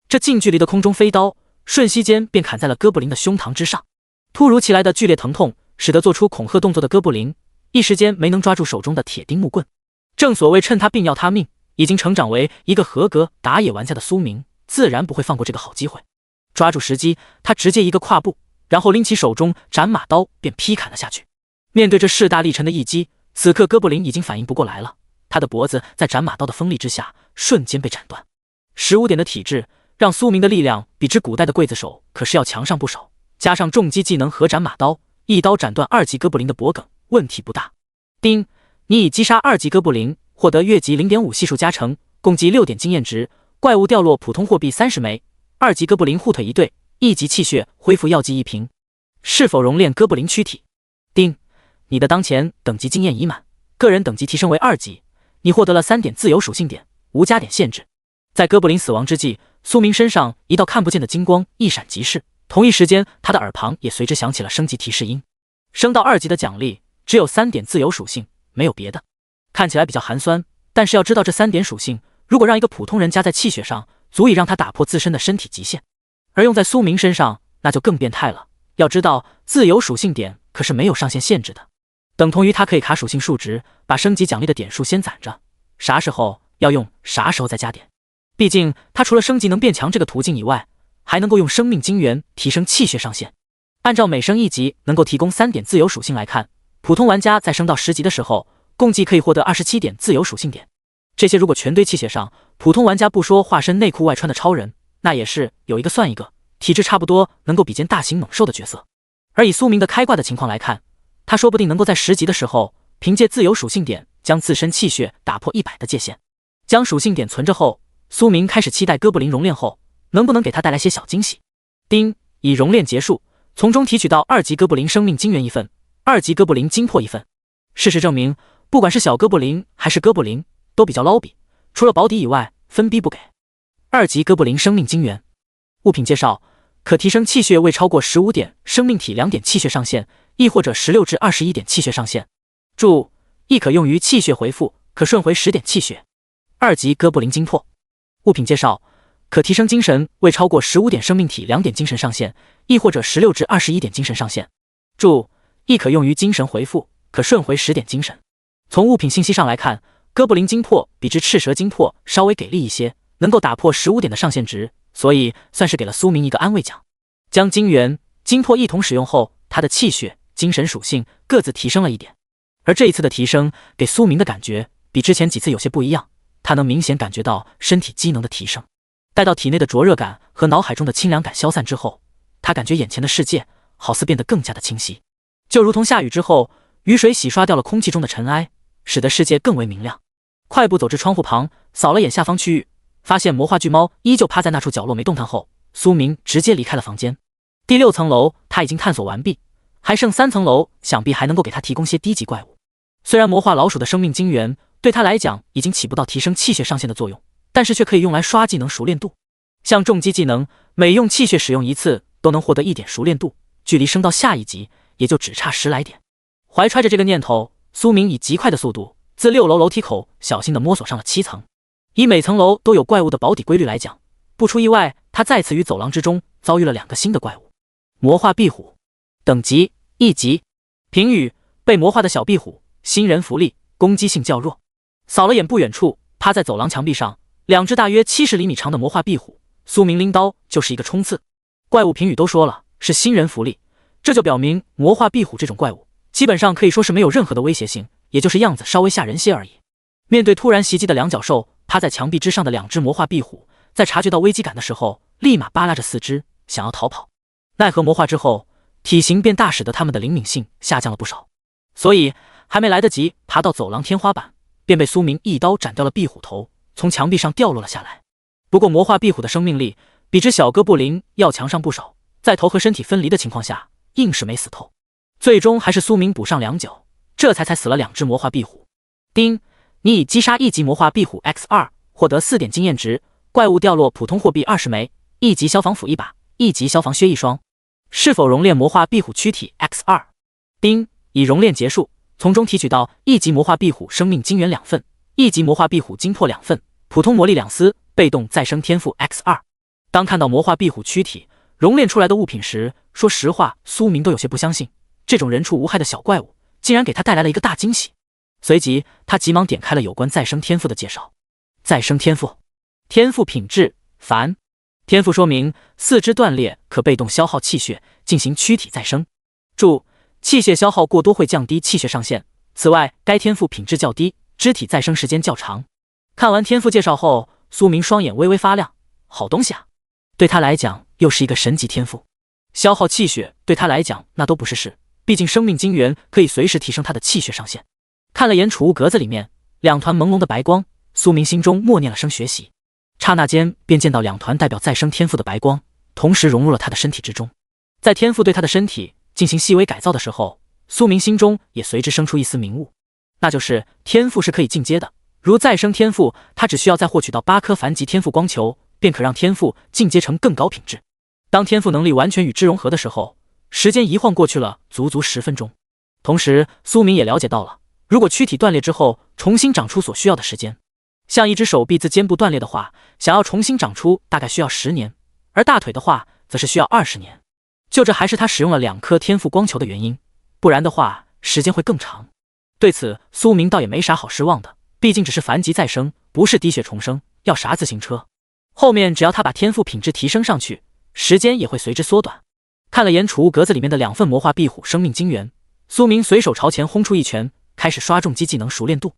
这近距离的空中飞刀瞬息间便砍在了哥布林的胸膛之上。突如其来的剧烈疼痛使得做出恐吓动作的哥布林一时间没能抓住手中的铁钉木棍。正所谓趁他病要他命，已经成长为一个合格打野玩家的苏明自然不会放过这个好机会。抓住时机，他直接一个跨步，然后拎起手中斩马刀便劈砍了下去。面对这势大力沉的一击，此刻哥布林已经反应不过来了，他的脖子在斩马刀的锋利之下瞬间被斩断。15点的体质让苏明的力量比之古代的刽子手可是要强上不少，加上重击技能和斩马刀，一刀斩断2级哥布林的脖颈，问题不大。叮，你已击杀2级哥布林，获得越级 0.5 系数加成，共计6点经验值，怪物掉落普通货币30枚，2级哥布林护腿1对， 1级气血恢复药剂1瓶。是否熔炼哥布林躯体？丁，你的当前等级经验已满，个人等级提升为2级，你获得了3点自由属性点，无加点限制。在哥布林死亡之际，苏明身上一道看不见的金光一闪即逝，同一时间，他的耳旁也随之响起了升级提示音。升到2级的奖励只有3点自由属性，没有别的。看起来比较寒酸，但是要知道这3点属性，如果让一个普通人加在气血上，足以让他打破自身的身体极限。而用在苏明身上，那就更变态了。要知道，自由属性点可是没有上限限制的，等同于他可以卡属性数值，把升级奖励的点数先攒着，啥时候要用啥时候再加点。毕竟他除了升级能变强这个途径以外，还能够用生命晶元提升气血上限。按照每升1级能够提供3点自由属性来看，普通玩家在升到10级的时候，共计可以获得27点自由属性点。这些如果全堆气血上，普通玩家不说化身内裤外穿的超人，那也是有一个算一个，体质差不多能够比肩大型猛兽的角色。而以苏明的开挂的情况来看，他说不定能够在10级的时候，凭借自由属性点将自身气血打破100的界限。将属性点存着后，苏明开始期待哥布林熔炼后能不能给他带来些小惊喜。丁，已熔炼结束，从中提取到2级哥布林生命晶元1份，2级哥布林精魄1份。事实证明，不管是小哥布林还是哥布林都比较捞比，除了保底以外分逼不给。2级哥布林生命晶元。物品介绍：可提升气血未超过15点，生命体2点气血上限，亦或者16至21点气血上限。注：亦可用于气血回复，可顺回10点气血。2级哥布林精魄。物品介绍：可提升精神未超过15点，生命体2点精神上限，亦或者16至21点精神上限。注：亦可用于精神回复，可顺回10点精神。从物品信息上来看，哥布林精魄比之赤蛇精魄稍微给力一些，能够打破15点的上限值，所以算是给了苏明一个安慰奖。将精元、精魄一同使用后，他的气血、精神属性各自提升了1点。而这一次的提升给苏明的感觉比之前几次有些不一样，他能明显感觉到身体机能的提升。待到体内的灼热感和脑海中的清凉感消散之后，他感觉眼前的世界好似变得更加的清晰，就如同下雨之后，雨水洗刷掉了空气中的尘埃，使得世界更为明亮。快步走至窗户旁，扫了眼下方区域，发现魔化巨猫依旧趴在那处角落没动弹后，苏明直接离开了房间。第6层楼他已经探索完毕，还剩3层楼，想必还能够给他提供些低级怪物。虽然魔化老鼠的生命晶元对他来讲已经起不到提升气血上限的作用，但是却可以用来刷技能熟练度。像重击技能，每用气血使用1次都能获得1点熟练度，距离升到下一级也就只差10来点。怀揣着这个念头，苏明以极快的速度自6楼楼梯口小心地摸索上了7层。以每层楼都有怪物的保底规律来讲，不出意外，他再次于走廊之中遭遇了2个新的怪物。魔化壁虎，等级1级。评语：被魔化的小壁虎，新人福利，攻击性较弱。扫了眼不远处趴在走廊墙壁上2只大约70厘米长的魔化壁虎，苏明拎刀就是一个冲刺。怪物评语都说了是新人福利，这就表明魔化壁虎这种怪物基本上可以说是没有任何的威胁性，也就是样子稍微吓人些而已。面对突然袭击的两脚兽，趴在墙壁之上的2只魔化壁虎，在察觉到危机感的时候，立马扒拉着4肢想要逃跑。奈何魔化之后，体型变大，使得它们的灵敏性下降了不少，所以还没来得及爬到走廊天花板，便被苏明一刀斩掉了壁虎头，从墙壁上掉落了下来。不过魔化壁虎的生命力比之小哥布林要强上不少，在头和身体分离的情况下，硬是没死透。最终还是苏明补上2脚，这才死了2只魔化壁虎。丁，你已击杀1级魔化壁虎 X2， 获得4点经验值，怪物掉落普通货币20枚，1级消防斧1把，1级消防靴1双。是否熔炼魔化壁虎躯体 X2？ 丁，已熔炼结束，从中提取到1级魔化壁虎生命晶元2份，1级魔化壁虎精魄2份，普通魔力2丝，被动再生天赋 X2。 当看到魔化壁虎躯体熔炼出来的物品时，说实话苏明都有些不相信，这种人畜无害的小怪物竟然给他带来了一个大惊喜。随即他急忙点开了有关再生天赋的介绍。再生天赋，天赋品质凡，天赋说明4肢断裂可被动消耗气血进行躯体再生。注：气血消耗过多会降低气血上限，此外该天赋品质较低，肢体再生时间较长。看完天赋介绍后，苏明双眼微微发亮，好东西啊，对他来讲又是一个神级天赋。消耗气血对他来讲那都不是事，毕竟生命晶元可以随时提升他的气血上限。看了眼储物格子里面2团朦胧的白光，苏明心中默念了声学习，刹那间便见到2团代表再生天赋的白光，同时融入了他的身体之中。在天赋对他的身体进行细微改造的时候，苏明心中也随之生出一丝明悟，那就是天赋是可以进阶的。如再生天赋，他只需要再获取到8颗凡级天赋光球，便可让天赋进阶成更高品质。当天赋能力完全与之融合的时候，时间一晃过去了足足10分钟。同时，苏明也了解到了，如果躯体断裂之后重新长出所需要的时间，像一只手臂自肩部断裂的话，想要重新长出大概需要10年，而大腿的话则是需要20年。就这还是他使用了2颗天赋光球的原因，不然的话时间会更长。对此，苏明倒也没啥好失望的，毕竟只是凡级再生，不是滴血重生，要啥自行车？后面只要他把天赋品质提升上去，时间也会随之缩短。看了眼储物格子里面的2份魔化壁虎生命晶元，苏明随手朝前轰出一拳，开始刷重击技能熟练度。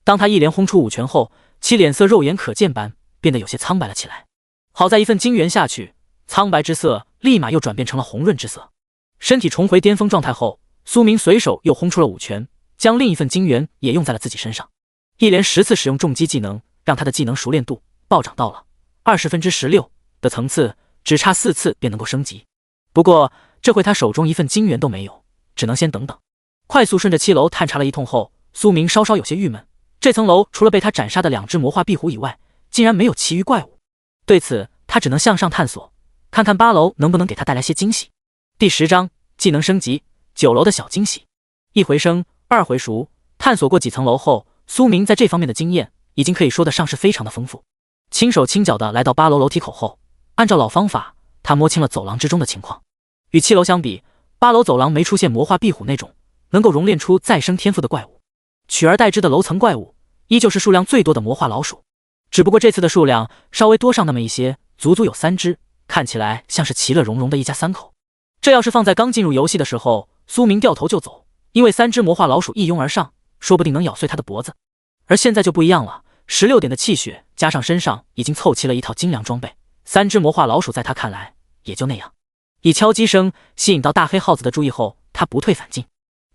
当他一连轰出5拳后，其脸色肉眼可见般变得有些苍白了起来。好在1份晶元下去，苍白之色立马又转变成了红润之色。身体重回巅峰状态后，苏明随手又轰出了5拳，将另一份晶元也用在了自己身上。一连10次使用重击技能，让他的技能熟练度暴涨到了16%的层次，只差4次便能够升级。不过这回他手中1份晶元都没有，只能先等等。快速顺着7楼探查了一通后，苏明稍稍有些郁闷，这层楼除了被他斩杀的2只魔化壁虎以外，竟然没有其余怪物。对此，他只能向上探索，看看8楼能不能给他带来些惊喜。第10章技能升级，9楼的小惊喜。一回生，二回熟，探索过几层楼后，苏明在这方面的经验已经可以说得上是非常的丰富。轻手轻脚的来到8楼楼梯口后，按照老方法，他摸清了走廊之中的情况。与7楼相比，8楼走廊没出现魔化壁虎那种能够熔炼出再生天赋的怪物，取而代之的楼层怪物依旧是数量最多的魔化老鼠，只不过这次的数量稍微多上那么一些，足足有3只，看起来像是其乐融融的一家3口。这要是放在刚进入游戏的时候，苏明掉头就走，因为3只魔化老鼠一拥而上，说不定能咬碎他的脖子。而现在就不一样了，16点的气血加上身上已经凑齐了一套精良装备，3只魔化老鼠在他看来也就那样。以敲击声吸引到大黑耗子的注意后，他不退反进。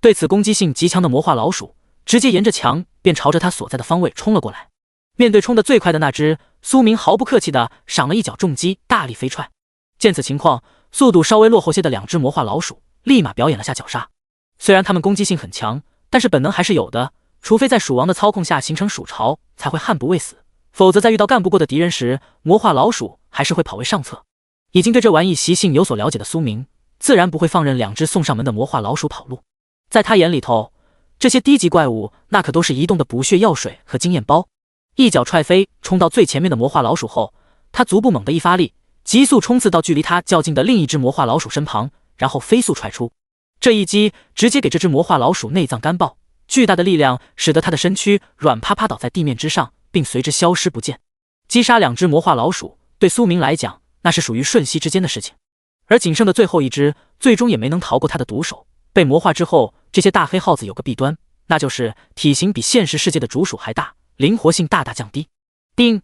对此攻击性极强的魔化老鼠，直接沿着墙便朝着他所在的方位冲了过来。面对冲得最快的那只，苏明毫不客气地赏了一脚重击，大力飞踹。见此情况，速度稍微落后些的2只魔化老鼠立马表演了下绞杀。虽然他们攻击性很强，但是本能还是有的，除非在鼠王的操控下形成鼠巢，才会悍不畏死，否则在遇到干不过的敌人时，魔化老鼠还是会跑位上策。已经对这玩意习性有所了解的苏明，自然不会放任2只送上门的魔化老鼠跑路。在他眼里头，这些低级怪物那可都是移动的补血药水和经验包。一脚踹飞冲到最前面的魔化老鼠后，他足部猛地一发力，急速冲刺到距离他较近的另一只魔化老鼠身旁，然后飞速踹出。这一击直接给这只魔化老鼠内脏干爆，巨大的力量使得他的身躯软趴趴倒在地面之上，并随之消失不见。击杀2只魔化老鼠对苏明来讲那是属于瞬息之间的事情，而仅剩的最后一只最终也没能逃过他的毒手。被魔化之后，这些大黑耗子有个弊端，那就是体型比现实世界的竹鼠还大，灵活性大大降低。丁，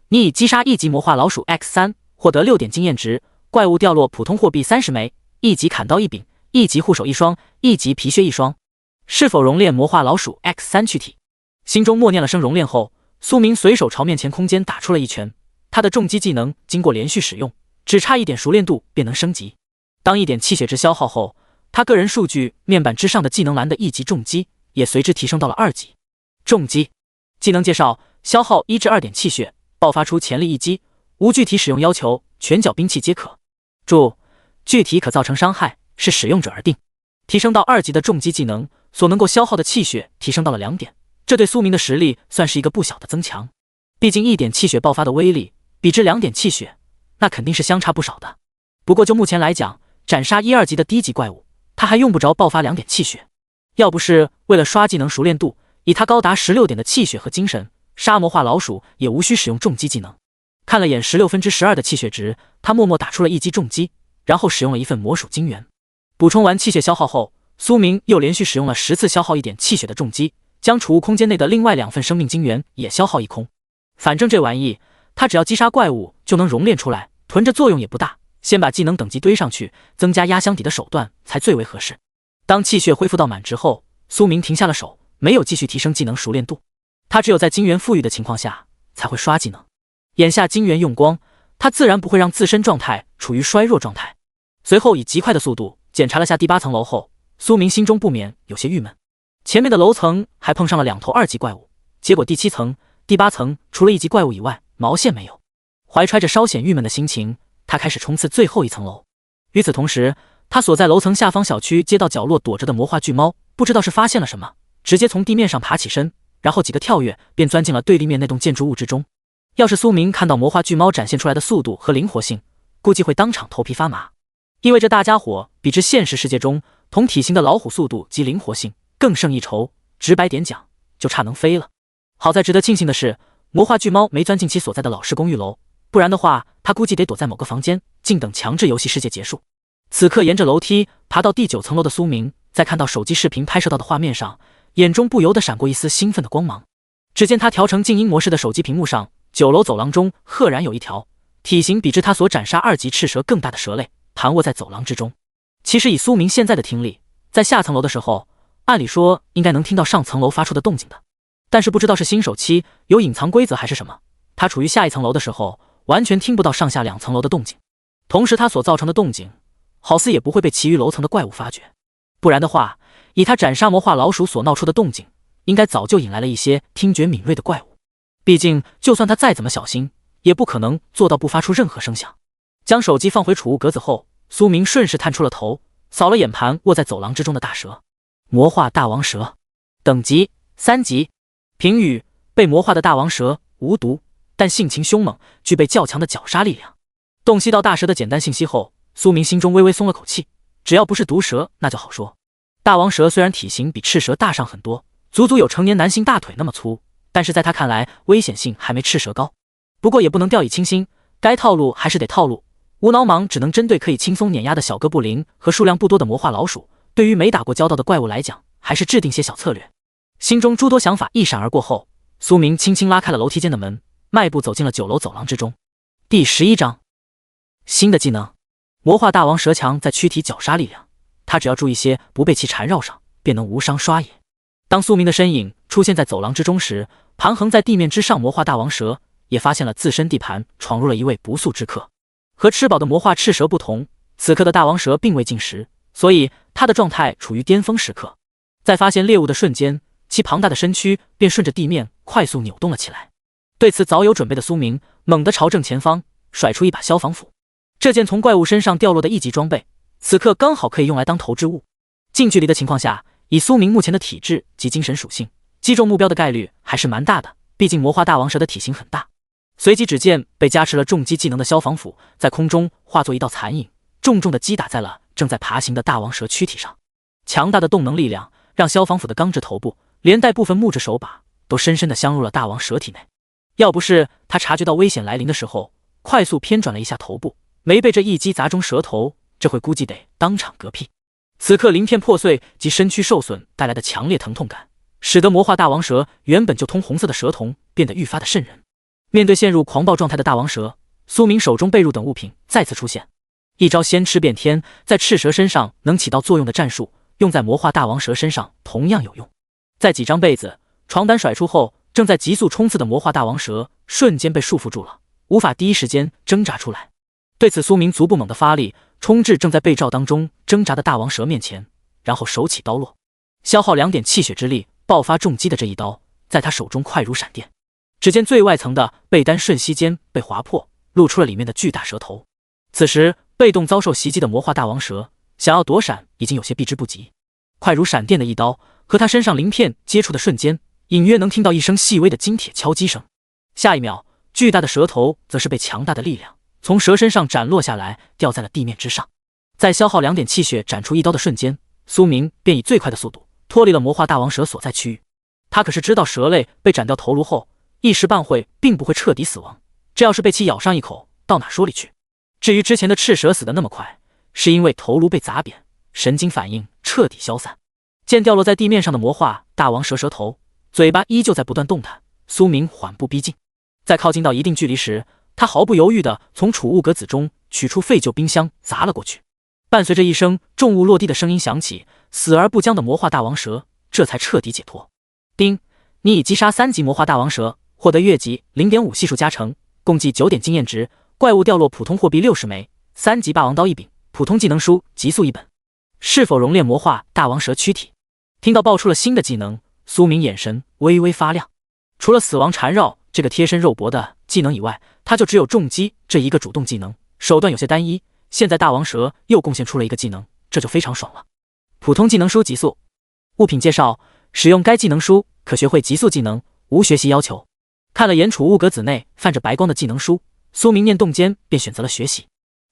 你已击杀1级魔化老鼠 X3， 获得6点经验值，怪物掉落普通货币30枚，1级砍刀1柄，1级护手1双，1级皮靴1双。是否熔炼魔化老鼠 X3 躯体？心中默念了声熔炼后，苏明随手朝面前空间打出了一拳。他的重击技能经过连续使用，只差1点熟练度便能升级。当1点气血值消耗后，他个人数据面板之上的技能栏的1级重击也随之提升到了2级。重击技能介绍：消耗1至2点气血，爆发出潜力一击，无具体使用要求，拳脚兵器皆可。注：具体可造成伤害是使用者而定。提升到2级的重击技能所能够消耗的气血提升到了2点，这对苏明的实力算是一个不小的增强。毕竟1点气血爆发的威力比之2点气血，那肯定是相差不少的。不过就目前来讲，斩杀1、2级的低级怪物，他还用不着爆发2点气血。要不是为了刷技能熟练度，以他高达16点的气血和精神，杀魔化老鼠也无需使用重击技能。看了眼12/12的气血值，他默默打出了1击重击，然后使用了1份魔属精元。补充完气血消耗后，苏明又连续使用了10次消耗1点气血的重击，将储物空间内的另外2份生命精元也消耗一空。反正这玩意他只要击杀怪物就能熔炼出来，囤着作用也不大，先把技能等级堆上去，增加压箱底的手段才最为合适。当气血恢复到满值后，苏明停下了手，没有继续提升技能熟练度。他只有在金元富裕的情况下才会刷技能，眼下金元用光，他自然不会让自身状态处于衰弱状态。随后以极快的速度检查了下第8层楼后，苏明心中不免有些郁闷。前面的楼层还碰上了2头2级怪物，结果第7层、第8层除了1级怪物以外，毛线没有。怀揣着稍显郁闷的心情，他开始冲刺最后1层楼。与此同时，他所在楼层下方小区街道角落躲着的魔化巨猫，不知道是发现了什么，直接从地面上爬起身，然后几个跳跃便钻进了对立面那栋建筑物之中。要是苏明看到魔化巨猫展现出来的速度和灵活性，估计会当场头皮发麻，因为这大家伙比之现实世界中同体型的老虎速度及灵活性更胜一筹，直白点讲，就差能飞了。好在值得庆幸的是，魔化巨猫没钻进其所在的老式公寓楼，不然的话，他估计得躲在某个房间，静等强制游戏世界结束。此刻沿着楼梯爬到第9层楼的苏明，在看到手机视频拍摄到的画面上，眼中不由得闪过一丝兴奋的光芒。只见他调成静音模式的手机屏幕上，9楼走廊中赫然有一条体型比之他所斩杀2级赤蛇更大的蛇类盘卧在走廊之中。其实以苏明现在的听力，在下层楼的时候，按理说应该能听到上层楼发出的动静的，但是不知道是新手期有隐藏规则还是什么，他处于下1层楼的时候，完全听不到上下2层楼的动静。同时他所造成的动静好似也不会被其余楼层的怪物发觉，不然的话，以他斩杀魔化老鼠所闹出的动静，应该早就引来了一些听觉敏锐的怪物。毕竟就算他再怎么小心，也不可能做到不发出任何声响。将手机放回储物格子后，苏明顺势探出了头，扫了眼盘卧在走廊之中的大蛇。魔化大王蛇，等级3级。评语：被魔化的大王蛇，无毒，但性情凶猛，具备较强的绞杀力量。洞悉到大蛇的简单信息后，苏明心中微微松了口气，只要不是毒蛇，那就好说。大王蛇虽然体型比赤蛇大上很多，足足有成年男性大腿那么粗，但是在他看来，危险性还没赤蛇高。不过也不能掉以轻心，该套路还是得套路。无脑莽只能针对可以轻松碾压的小哥布林和数量不多的魔化老鼠，对于没打过交道的怪物来讲，还是制定些小策略。心中诸多想法一闪而过后，苏明轻轻拉开了楼梯间的门，迈步走进了9楼走廊之中。第11章，新的技能。魔化大王蛇强在躯体绞杀力量，他只要注意些不被其缠绕上，便能无伤刷野。当苏明的身影出现在走廊之中时，盘横在地面之上魔化大王蛇也发现了自身地盘闯入了一位不速之客。和吃饱的魔化赤蛇不同，此刻的大王蛇并未进食，所以他的状态处于巅峰时刻。在发现猎物的瞬间，其庞大的身躯便顺着地面快速扭动了起来。对此早有准备的苏明猛地朝正前方甩出一把消防斧，这件从怪物身上掉落的1级装备，此刻刚好可以用来当投掷物。近距离的情况下，以苏明目前的体质及精神属性，击中目标的概率还是蛮大的，毕竟魔化大王蛇的体型很大。随即只见被加持了重击技能的消防斧在空中化作一道残影，重重地击打在了正在爬行的大王蛇躯体上。强大的动能力量让消防斧的钢制头部连带部分木质手把都深深地镶入了大王蛇体内。要不是他察觉到危险来临的时候快速偏转了一下头部，没被这一击砸中蛇头，这回估计得当场嗝屁。此刻鳞片破碎及身躯受损带来的强烈疼痛感，使得魔化大王蛇原本就通红色的蛇瞳变得愈发的瘆人。面对陷入狂暴状态的大王蛇，苏明手中被褥等物品再次出现，一招先吃遍天在赤蛇身上能起到作用的战术，用在魔化大王蛇身上同样有用。在几张被子、床单甩出后，正在急速冲刺的魔化大王蛇瞬间被束缚住了，无法第一时间挣扎出来。对此，苏明足不猛地发力，冲至正在被罩当中挣扎的大王蛇面前，然后手起刀落，消耗2点气血之力爆发重击的这一刀，在他手中快如闪电。只见最外层的被单瞬息间被划破，露出了里面的巨大蛇头。此时被动遭受袭击的魔化大王蛇想要躲闪已经有些避之不及，快如闪电的一刀和他身上鳞片接触的瞬间，隐约能听到一声细微的金铁敲击声。下一秒，巨大的蛇头则是被强大的力量从蛇身上斩落下来，掉在了地面之上。在消耗2点气血斩出一刀的瞬间，苏明便以最快的速度脱离了魔化大王蛇所在区域。他可是知道蛇类被斩掉头颅后一时半会并不会彻底死亡，这要是被其咬上一口，到哪说理去？至于之前的赤蛇死得那么快，是因为头颅被砸扁，神经反应彻底消散。见掉落在地面上的魔化大王蛇蛇头，嘴巴依旧在不断动弹，苏明缓步逼近。在靠近到一定距离时，他毫不犹豫地从储物格子中取出废旧冰箱砸了过去。伴随着一声重物落地的声音响起，死而不僵的魔化大王蛇这才彻底解脱。丁，你已击杀3级魔化大王蛇，获得月级 0.5 系数加成，共计9点经验值，怪物掉落普通货币60枚， 3级霸王刀一柄，普通技能书极速一本。是否熔炼魔化大王蛇躯体？听到爆出了新的技能，苏明眼神微微发亮。除了死亡缠绕这个贴身肉搏的技能以外，他就只有重击这一个主动技能，手段有些单一。现在大王蛇又贡献出了一个技能，这就非常爽了。普通技能书极速。物品介绍：使用该技能书可学会极速技能，无学习要求。看了眼储物格子内泛着白光的技能书，苏明念动间便选择了学习。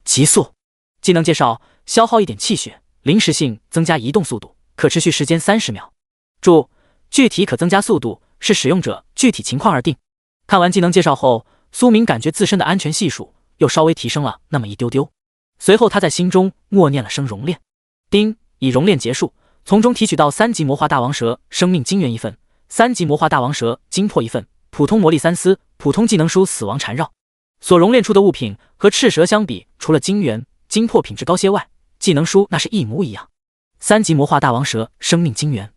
极速技能介绍：消耗1点气血，临时性增加移动速度，可持续时间30秒。注：具体可增加速度是使用者具体情况而定。看完技能介绍后，苏明感觉自身的安全系数又稍微提升了那么一丢丢。随后他在心中默念了声熔炼。丁，已熔炼结束，从中提取到3级魔化大王蛇生命精元1份，3级魔化大王蛇精魄1份，普通魔力3丝，普通技能书死亡缠绕。所熔炼出的物品和赤蛇相比，除了精元、精魄品质高些外，技能书那是一模一样。3级魔化大王蛇生命精元。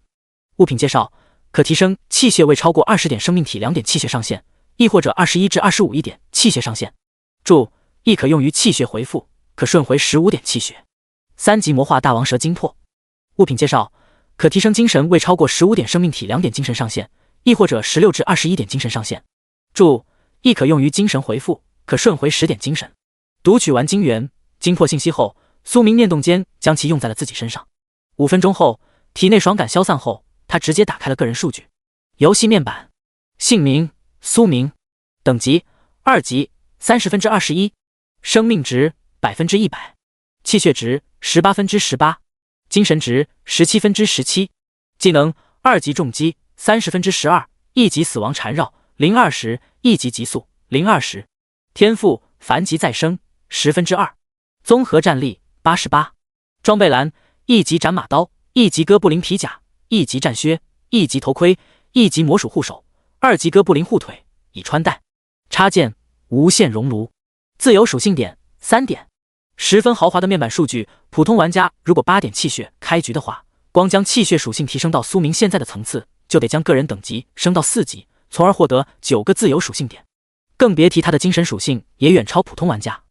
物品介绍：可提升气血未超过20点生命体2点气血上限，亦或者21至25一点气血上限。注：亦可用于气血回复，可顺回15点气血。3级魔化大王蛇精魄。物品介绍：可提升精神未超过15点生命体2点精神上限，亦或者16至21点精神上限。注：亦可用于精神回复，可顺回10点精神。读取完精元、精魄信息后，苏明念动间将其用在了自己身上。5分钟后，体内爽感消散后，他直接打开了个人数据。游戏面板：姓名苏明，等级2级，30%/21，生命值100%，气血值18%/18，精神值17%/17，技能2级重击30%/12，一级死亡缠绕0/20，一级极速0/20，天赋凡级再生2%，综合战力88，装备栏一级斩马刀，一级哥布林皮甲，一级战靴，一级头盔，一级魔属护手，2级哥布林护腿已穿戴。插件无限熔炉。自由属性点3点，十分豪华的面板数据。普通玩家如果8点气血开局的话，光将气血属性提升到苏明现在的层次，就得将个人等级升到4级，从而获得9个自由属性点，更别提他的精神属性也远超普通玩家。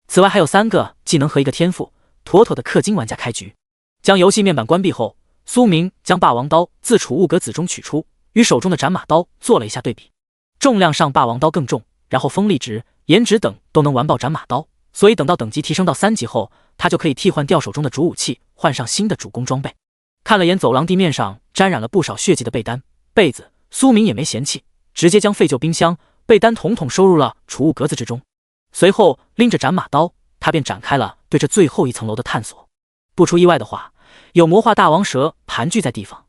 此外还有3个技能和1个天赋，妥妥的氪金玩家开局。将游戏面板关闭后，苏明将霸王刀自储物格子中取出，与手中的斩马刀做了一下对比。重量上霸王刀更重，然后锋利值、颜值等都能完爆斩马刀，所以等到等级提升到3级后，他就可以替换掉手中的主武器，换上新的主攻装备。看了眼走廊地面上沾染了不少血迹的被单、被子，苏明也没嫌弃，直接将废旧冰箱、被单统统收入了储物格子之中。随后拎着斩马刀，他便展开了对这最后一层楼的探索。不出意外的话，有魔化大王蛇盘踞在地方，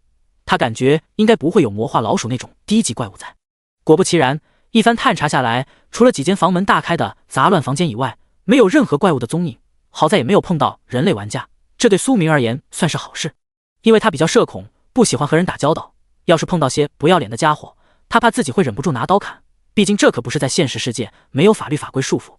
他感觉应该不会有魔化老鼠那种低级怪物在。果不其然，一番探查下来，除了几间房门大开的杂乱房间以外，没有任何怪物的踪影。好在也没有碰到人类玩家，这对苏明而言算是好事，因为他比较社恐，不喜欢和人打交道。要是碰到些不要脸的家伙，他怕自己会忍不住拿刀砍，毕竟这可不是在现实世界，没有法律法规束缚。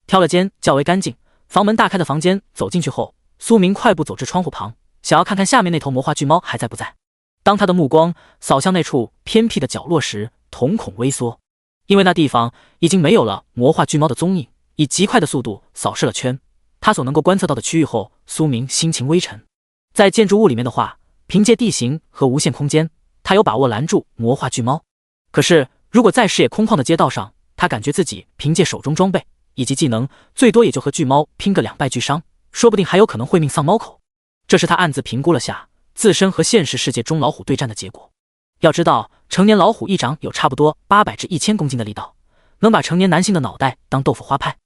挑了间较为干净、房门大开的房间走进去后，苏明快步走至窗户旁，想要看看下面那头魔化巨猫还在不在。当他的目光扫向那处偏僻的角落时，瞳孔微缩，因为那地方已经没有了魔化巨猫的踪影，以极快的速度扫视了圈。他所能够观测到的区域后，苏明心情微沉。在建筑物里面的话，凭借地形和无限空间，他有把握拦住魔化巨猫。可是如果在视野空旷的街道上，他感觉自己凭借手中装备以及技能，最多也就和巨猫拼个2败俱伤，说不定还有可能会命丧猫口。这是他暗自评估了下自身和现实世界中老虎对战的结果。要知道，成年老虎一掌有差不多800至1000公斤的力道，能把成年男性的脑袋当豆腐花拍。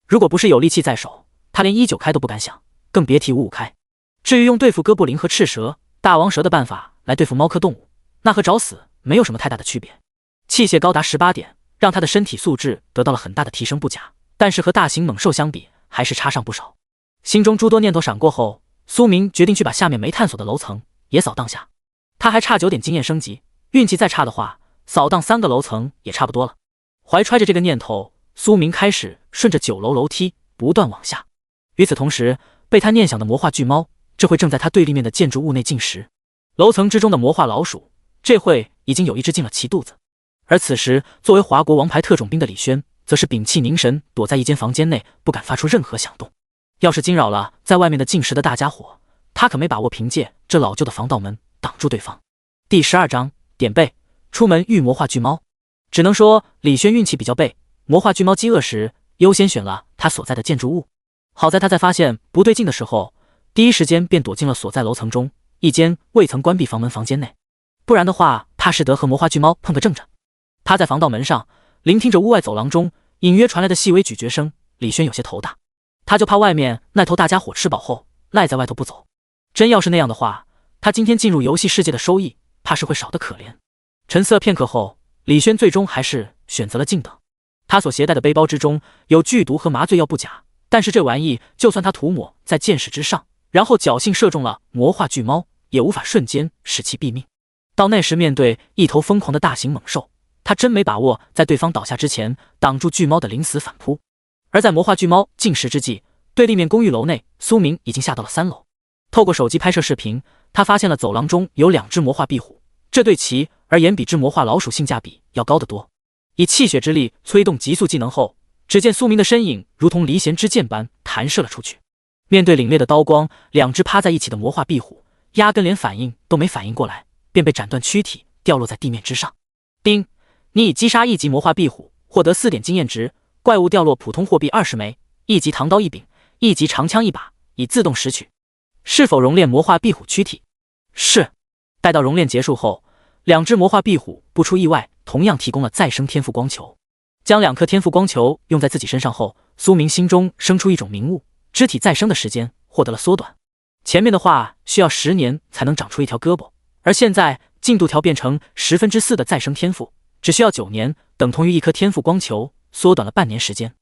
如果不是有利器在手，他连19开都不敢想，更别提55开。至于用对付哥布林和赤蛇、大王蛇的办法来对付猫科动物，那和找死没有什么太大的区别。气血高达18点，让他的身体素质得到了很大的提升不假，但是和大型猛兽相比，还是差上不少。心中诸多念头闪过后，苏明决定去把下面没探索的楼层也扫荡下。他还差9点经验升级，运气再差的话，扫荡3个楼层也差不多了。怀揣着这个念头，苏明开始顺着9楼楼梯不断往下。与此同时，被他念想的魔化巨猫，这会正在他对立面的建筑物内进食。楼层之中的魔化老鼠，这会已经有一只进了其肚子。而此时，作为华国王牌特种兵的李轩，则是屏气凝神，躲在一间房间内，不敢发出任何响动。要是惊扰了在外面的进食的大家伙，他可没把握凭借这老旧的防盗门挡住对方。第12章点背，出门遇魔化巨猫。只能说李轩运气比较背，魔化巨猫饥饿时优先选了他所在的建筑物。好在他在发现不对劲的时候，第一时间便躲进了所在楼层中一间未曾关闭房门房间内，不然的话怕是得和魔化巨猫碰个正着。他在防盗门上聆听着屋外走廊中隐约传来的细微咀嚼声，李轩有些头大，他就怕外面那头大家伙吃饱后赖在外头不走，真要是那样的话，他今天进入游戏世界的收益怕是会少得可怜。沉思了片刻后，李轩最终还是选择了静等。他所携带的背包之中有剧毒和麻醉药不假，但是这玩意就算他涂抹在剑矢之上，然后侥幸射中了魔化巨猫，也无法瞬间使其毙命。到那时面对一头疯狂的大型猛兽，他真没把握在对方倒下之前挡住巨猫的临死反扑。而在魔化巨猫进食之际，对立面公寓楼内，苏明已经下到了3楼。透过手机拍摄视频，他发现了走廊中有2只魔化壁虎，这对其而言比之魔化老鼠性价比要高得多。以气血之力催动极速技能后，只见苏明的身影如同离弦之箭般弹射了出去。面对凛冽的刀光，2只趴在一起的魔化壁虎压根连反应都没反应过来，便被斩断躯体掉落在地面之上。丁，你已击杀1级魔化壁虎，获得4点经验值，怪物掉落普通货币20枚，1级唐刀1柄，1级长枪1把，已自动拾取。是否熔炼魔化壁虎躯体？是。待到熔炼结束后，2只魔化壁虎不出意外同样提供了再生天赋光球。将2颗天赋光球用在自己身上后，苏明心中生出一种明悟，肢体再生的时间获得了缩短。前面的话需要10年才能长出一条胳膊，而现在进度条变成4/10的再生天赋，只需要9年，等同于1颗天赋光球，缩短了半年时间。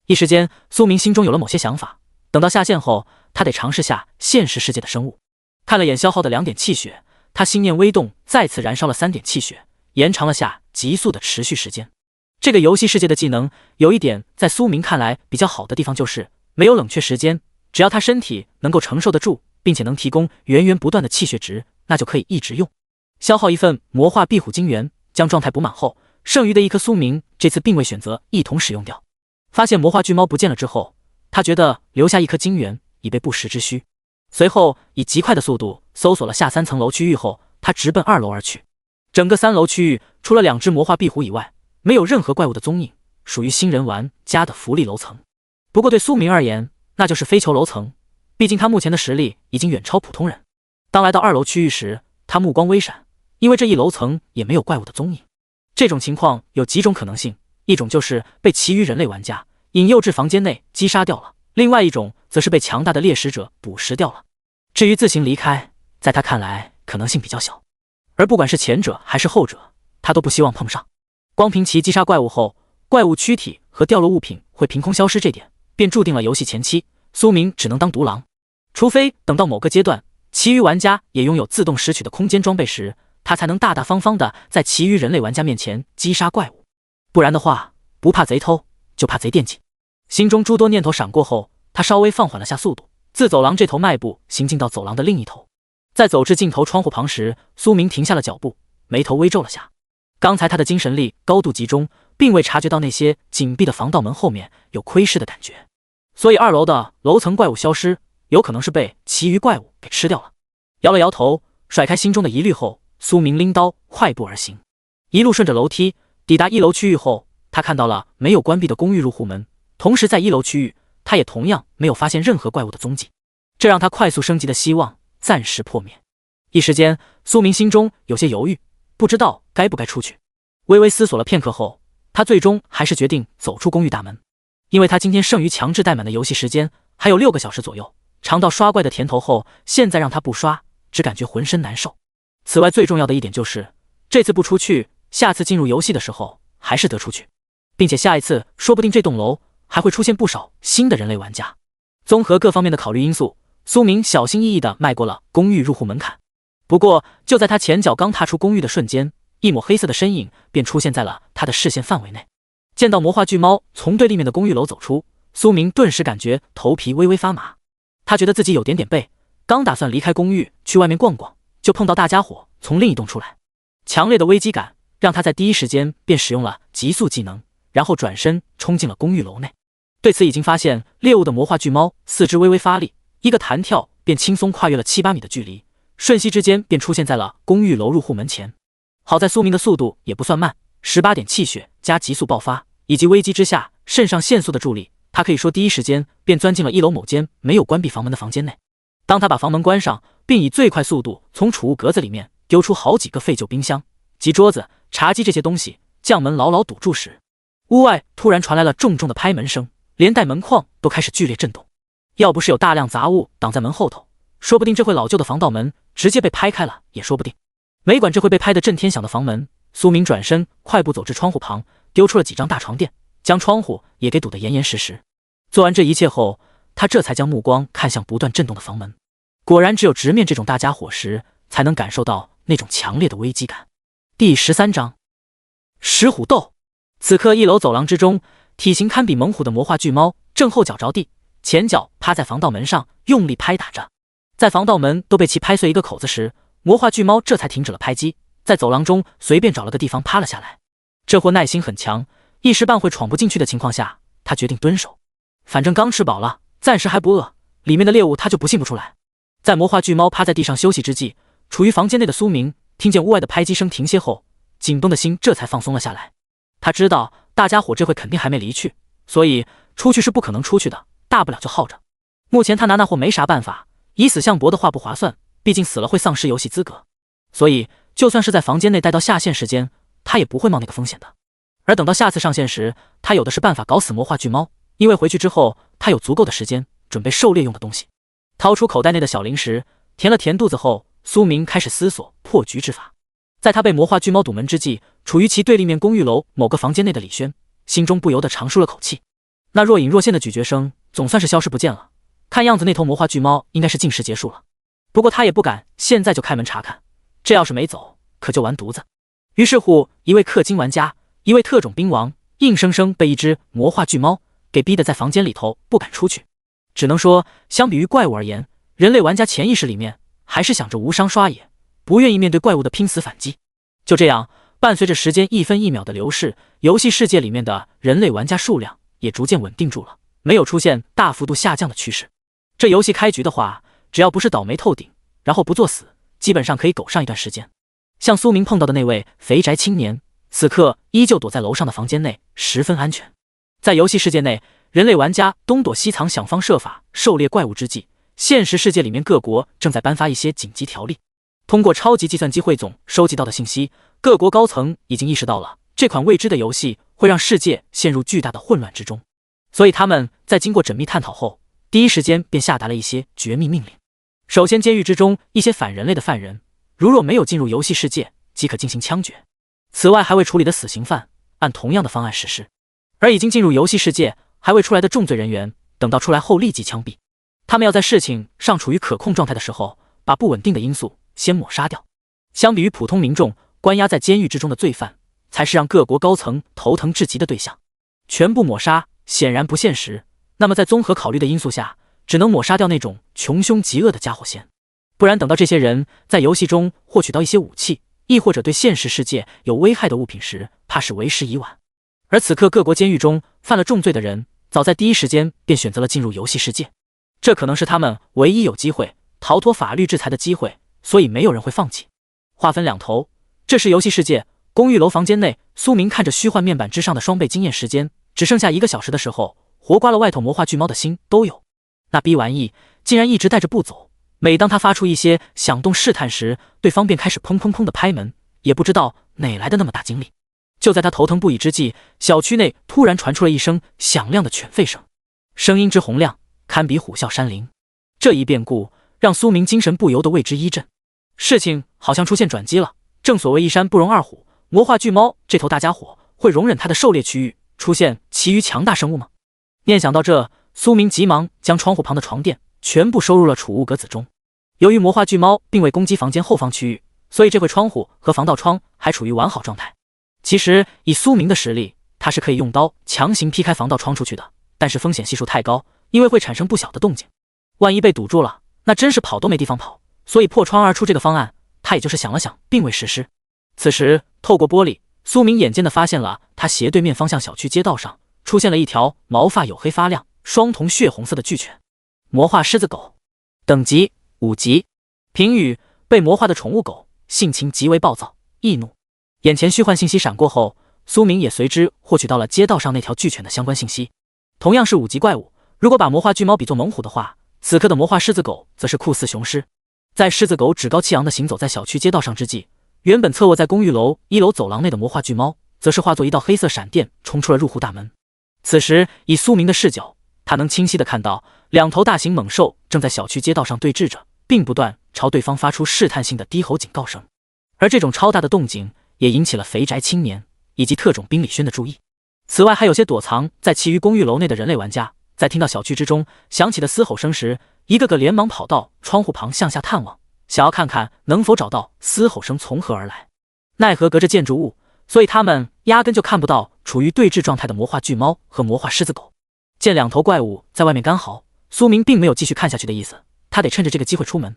一时间，苏明心中有了某些想法，等到下线后，他得尝试下现实世界的生物。看了眼消耗的2点气血，他心念微动，再次燃烧了3点气血，延长了下急速的持续时间。这个游戏世界的技能有一点在苏明看来比较好的地方，就是没有冷却时间，只要他身体能够承受得住，并且能提供源源不断的气血值，那就可以一直用。消耗1份魔化壁虎精元，将状态补满后，剩余的1颗苏明这次并未选择一同使用掉。发现魔化巨猫不见了之后，他觉得留下1颗精元已被不时之需。随后以极快的速度搜索了下3层楼区域后，他直奔2楼而去。整个3楼区域除了2只魔化壁虎以外，没有任何怪物的踪影，属于新人玩家的福利楼层。不过对苏明而言，那就是飞球楼层，毕竟他目前的实力已经远超普通人。当来到2楼区域时，他目光微闪，因为这一楼层也没有怪物的踪影。这种情况有几种可能性，一种就是被其余人类玩家引诱至房间内击杀掉了，另外一种则是被强大的猎食者捕食掉了。至于自行离开，在他看来可能性比较小，而不管是前者还是后者，他都不希望碰上。光凭其击杀怪物后，怪物躯体和掉落物品会凭空消失这点，便注定了游戏前期苏明只能当独狼，除非等到某个阶段，其余玩家也拥有自动拾取的空间装备时，他才能大大方方的在其余人类玩家面前击杀怪物。不然的话，不怕贼偷，就怕贼惦记。心中诸多念头闪过后，他稍微放缓了下速度，自走廊这头迈步行进到走廊的另一头。在走至尽头窗户旁时，苏明停下了脚步，眉头微皱了下。刚才他的精神力高度集中，并未察觉到那些紧闭的防盗门后面有窥视的感觉，所以2楼的楼层怪物消失，有可能是被其余怪物给吃掉了。摇了摇头，甩开心中的疑虑后，苏明拎刀快步而行，一路顺着楼梯抵达1楼区域后，他看到了没有关闭的公寓入户门，同时在1楼区域，他也同样没有发现任何怪物的踪迹，这让他快速升级的希望暂时破灭。一时间，苏明心中有些犹豫，不知道该不该出去。微微思索了片刻后，他最终还是决定走出公寓大门，因为他今天剩余强制待满的游戏时间还有6个小时左右，尝到刷怪的甜头后，现在让他不刷，只感觉浑身难受。此外，最重要的一点就是，这次不出去，下次进入游戏的时候还是得出去，并且下一次说不定这栋楼还会出现不少新的人类玩家。综合各方面的考虑因素，苏明小心翼翼地迈过了公寓入户门槛。不过，就在他前脚刚踏出公寓的瞬间，一抹黑色的身影便出现在了他的视线范围内。见到魔化巨猫从对立面的公寓楼走出，苏明顿时感觉头皮微微发麻。他觉得自己有点背，刚打算离开公寓去外面逛逛，就碰到大家伙从另一栋出来。强烈的危机感让他在第一时间便使用了极速技能，然后转身冲进了公寓楼内。对此已经发现猎物的魔化巨猫四肢微微发力，一个弹跳便轻松跨越了7、8米的距离，瞬息之间便出现在了公寓楼入户门前。好在苏明的速度也不算慢，18点气血加急速爆发，以及危机之下肾上腺素的助力，他可以说第一时间便钻进了1楼某间没有关闭房门的房间内。当他把房门关上，并以最快速度从储物格子里面丢出好几个废旧冰箱及桌子、茶几这些东西，将门牢牢堵住时，屋外突然传来了重重的拍门声，连带门框都开始剧烈震动。要不是有大量杂物挡在门后头，说不定这回老旧的防盗门直接被拍开了也说不定。没管这回被拍得震天响的房门，苏明转身快步走至窗户旁，丢出了几张大床垫，将窗户也给堵得严严实实。做完这一切后，他这才将目光看向不断震动的房门。果然只有直面这种大家伙时，才能感受到那种强烈的危机感。第13章石虎斗。此刻1楼走廊之中，体型堪比猛虎的魔化巨猫正后脚着地，前脚趴在防盗门上用力拍打着。在防盗门都被其拍碎一个口子时，魔化巨猫这才停止了拍击，在走廊中随便找了个地方趴了下来。这货耐心很强，一时半会闯不进去的情况下，他决定蹲守。反正刚吃饱了，暂时还不饿，里面的猎物他就不信不出来。在魔化巨猫趴在地上休息之际，处于房间内的苏明听见屋外的拍击声停歇后，紧绷的心这才放松了下来。他知道大家伙这回肯定还没离去，所以出去是不可能出去的，大不了就耗着。目前他拿那货没啥办法，以死相搏的话不划算，毕竟死了会丧失游戏资格，所以就算是在房间内待到下线时间，他也不会冒那个风险的。而等到下次上线时，他有的是办法搞死魔化巨猫，因为回去之后他有足够的时间准备狩猎用的东西。掏出口袋内的小零食，填了填肚子后，苏明开始思索破局之法。在他被魔化巨猫堵门之际，处于其对立面公寓楼某个房间内的李轩心中不由得长舒了口气。那若隐若现的咀嚼声总算是消失不见了，看样子那头魔化巨猫应该是进食结束了。不过他也不敢现在就开门查看，这要是没走可就完犊子。于是乎，一位氪金玩家，一位特种兵王，硬生生被一只魔化巨猫给逼得在房间里头不敢出去。只能说相比于怪物而言，人类玩家潜意识里面还是想着无伤刷野，不愿意面对怪物的拼死反击。就这样，伴随着时间1分1秒的流逝，游戏世界里面的人类玩家数量也逐渐稳定住了，没有出现大幅度下降的趋势。这游戏开局的话，只要不是倒霉透顶，然后不作死，基本上可以苟上一段时间。像苏明碰到的那位肥宅青年，此刻依旧躲在楼上的房间内，十分安全。在游戏世界内，人类玩家东躲西藏，想方设法狩猎怪物之际，现实世界里面各国正在颁发一些紧急条例。通过超级计算机汇总收集到的信息，各国高层已经意识到了这款未知的游戏会让世界陷入巨大的混乱之中，所以他们在经过缜密探讨后，第一时间便下达了一些绝密命令。首先，监狱之中一些反人类的犯人，如若没有进入游戏世界，即可进行枪决。此外，还未处理的死刑犯，按同样的方案实施。而已经进入游戏世界还未出来的重罪人员，等到出来后立即枪毙。他们要在事情尚处于可控状态的时候，把不稳定的因素先抹杀掉。相比于普通民众，关押在监狱之中的罪犯，才是让各国高层头疼至极的对象。全部抹杀显然不现实，那么在综合考虑的因素下，只能抹杀掉那种穷凶极恶的家伙先。不然等到这些人在游戏中获取到一些武器，亦或者对现实世界有危害的物品时，怕是为时已晚。而此刻各国监狱中犯了重罪的人，早在第一时间便选择了进入游戏世界，这可能是他们唯一有机会逃脱法律制裁的机会，所以没有人会放弃。话分两头，这时游戏世界公寓楼房间内，苏明看着虚幻面板之上的双倍经验时间只剩下1个小时的时候，活刮了外头魔化巨猫的心都有。那逼玩意竟然一直带着不走，每当他发出一些响动试探时，对方便开始砰砰砰的拍门，也不知道哪来的那么大精力。就在他头疼不已之际，小区内突然传出了一声响亮的犬吠声，声音之洪亮，堪比虎啸山林。这一变故让苏明精神不由得为之一振，事情好像出现转机了。正所谓一山不容二虎，魔化巨猫这头大家伙会容忍他的狩猎区域出现其余强大生物吗？念想到这，苏明急忙将窗户旁的床垫全部收入了储物格子中。由于魔化巨猫并未攻击房间后方区域，所以这回窗户和防盗窗还处于完好状态。其实以苏明的实力，他是可以用刀强行劈开防盗窗出去的，但是风险系数太高，因为会产生不小的动静，万一被堵住了，那真是跑都没地方跑。所以破窗而出这个方案，他也就是想了想，并未实施。此时透过玻璃，苏明眼尖地发现了他斜对面方向小区街道上出现了一条毛发黝黑发亮、双瞳血红色的巨犬。魔化狮子狗，等级5级。评语：被魔化的宠物狗，性情极为暴躁易怒。眼前虚幻信息闪过后，苏明也随之获取到了街道上那条巨犬的相关信息。同样是5级怪物，如果把魔化巨猫比作猛虎的话，此刻的魔化狮子狗则是酷似雄狮。在狮子狗趾高气扬地行走在小区街道上之际，原本侧卧在公寓楼1楼走廊内的魔化巨猫，则是化作一道黑色闪电冲出了入户大门。此时以苏明的视角，他能清晰地看到2头大型猛兽正在小区街道上对峙着，并不断朝对方发出试探性的低吼警告声。而这种超大的动静也引起了肥宅青年以及特种兵李轩的注意。此外，还有些躲藏在其余公寓楼内的人类玩家，在听到小区之中响起的嘶吼声时，一个个连忙跑到窗户旁向下探望，想要看看能否找到嘶吼声从何而来。奈何隔着建筑物，所以他们压根就看不到处于对峙状态的魔化巨猫和魔化狮子狗。见2头怪物在外面干嚎，苏明并没有继续看下去的意思，他得趁着这个机会出门。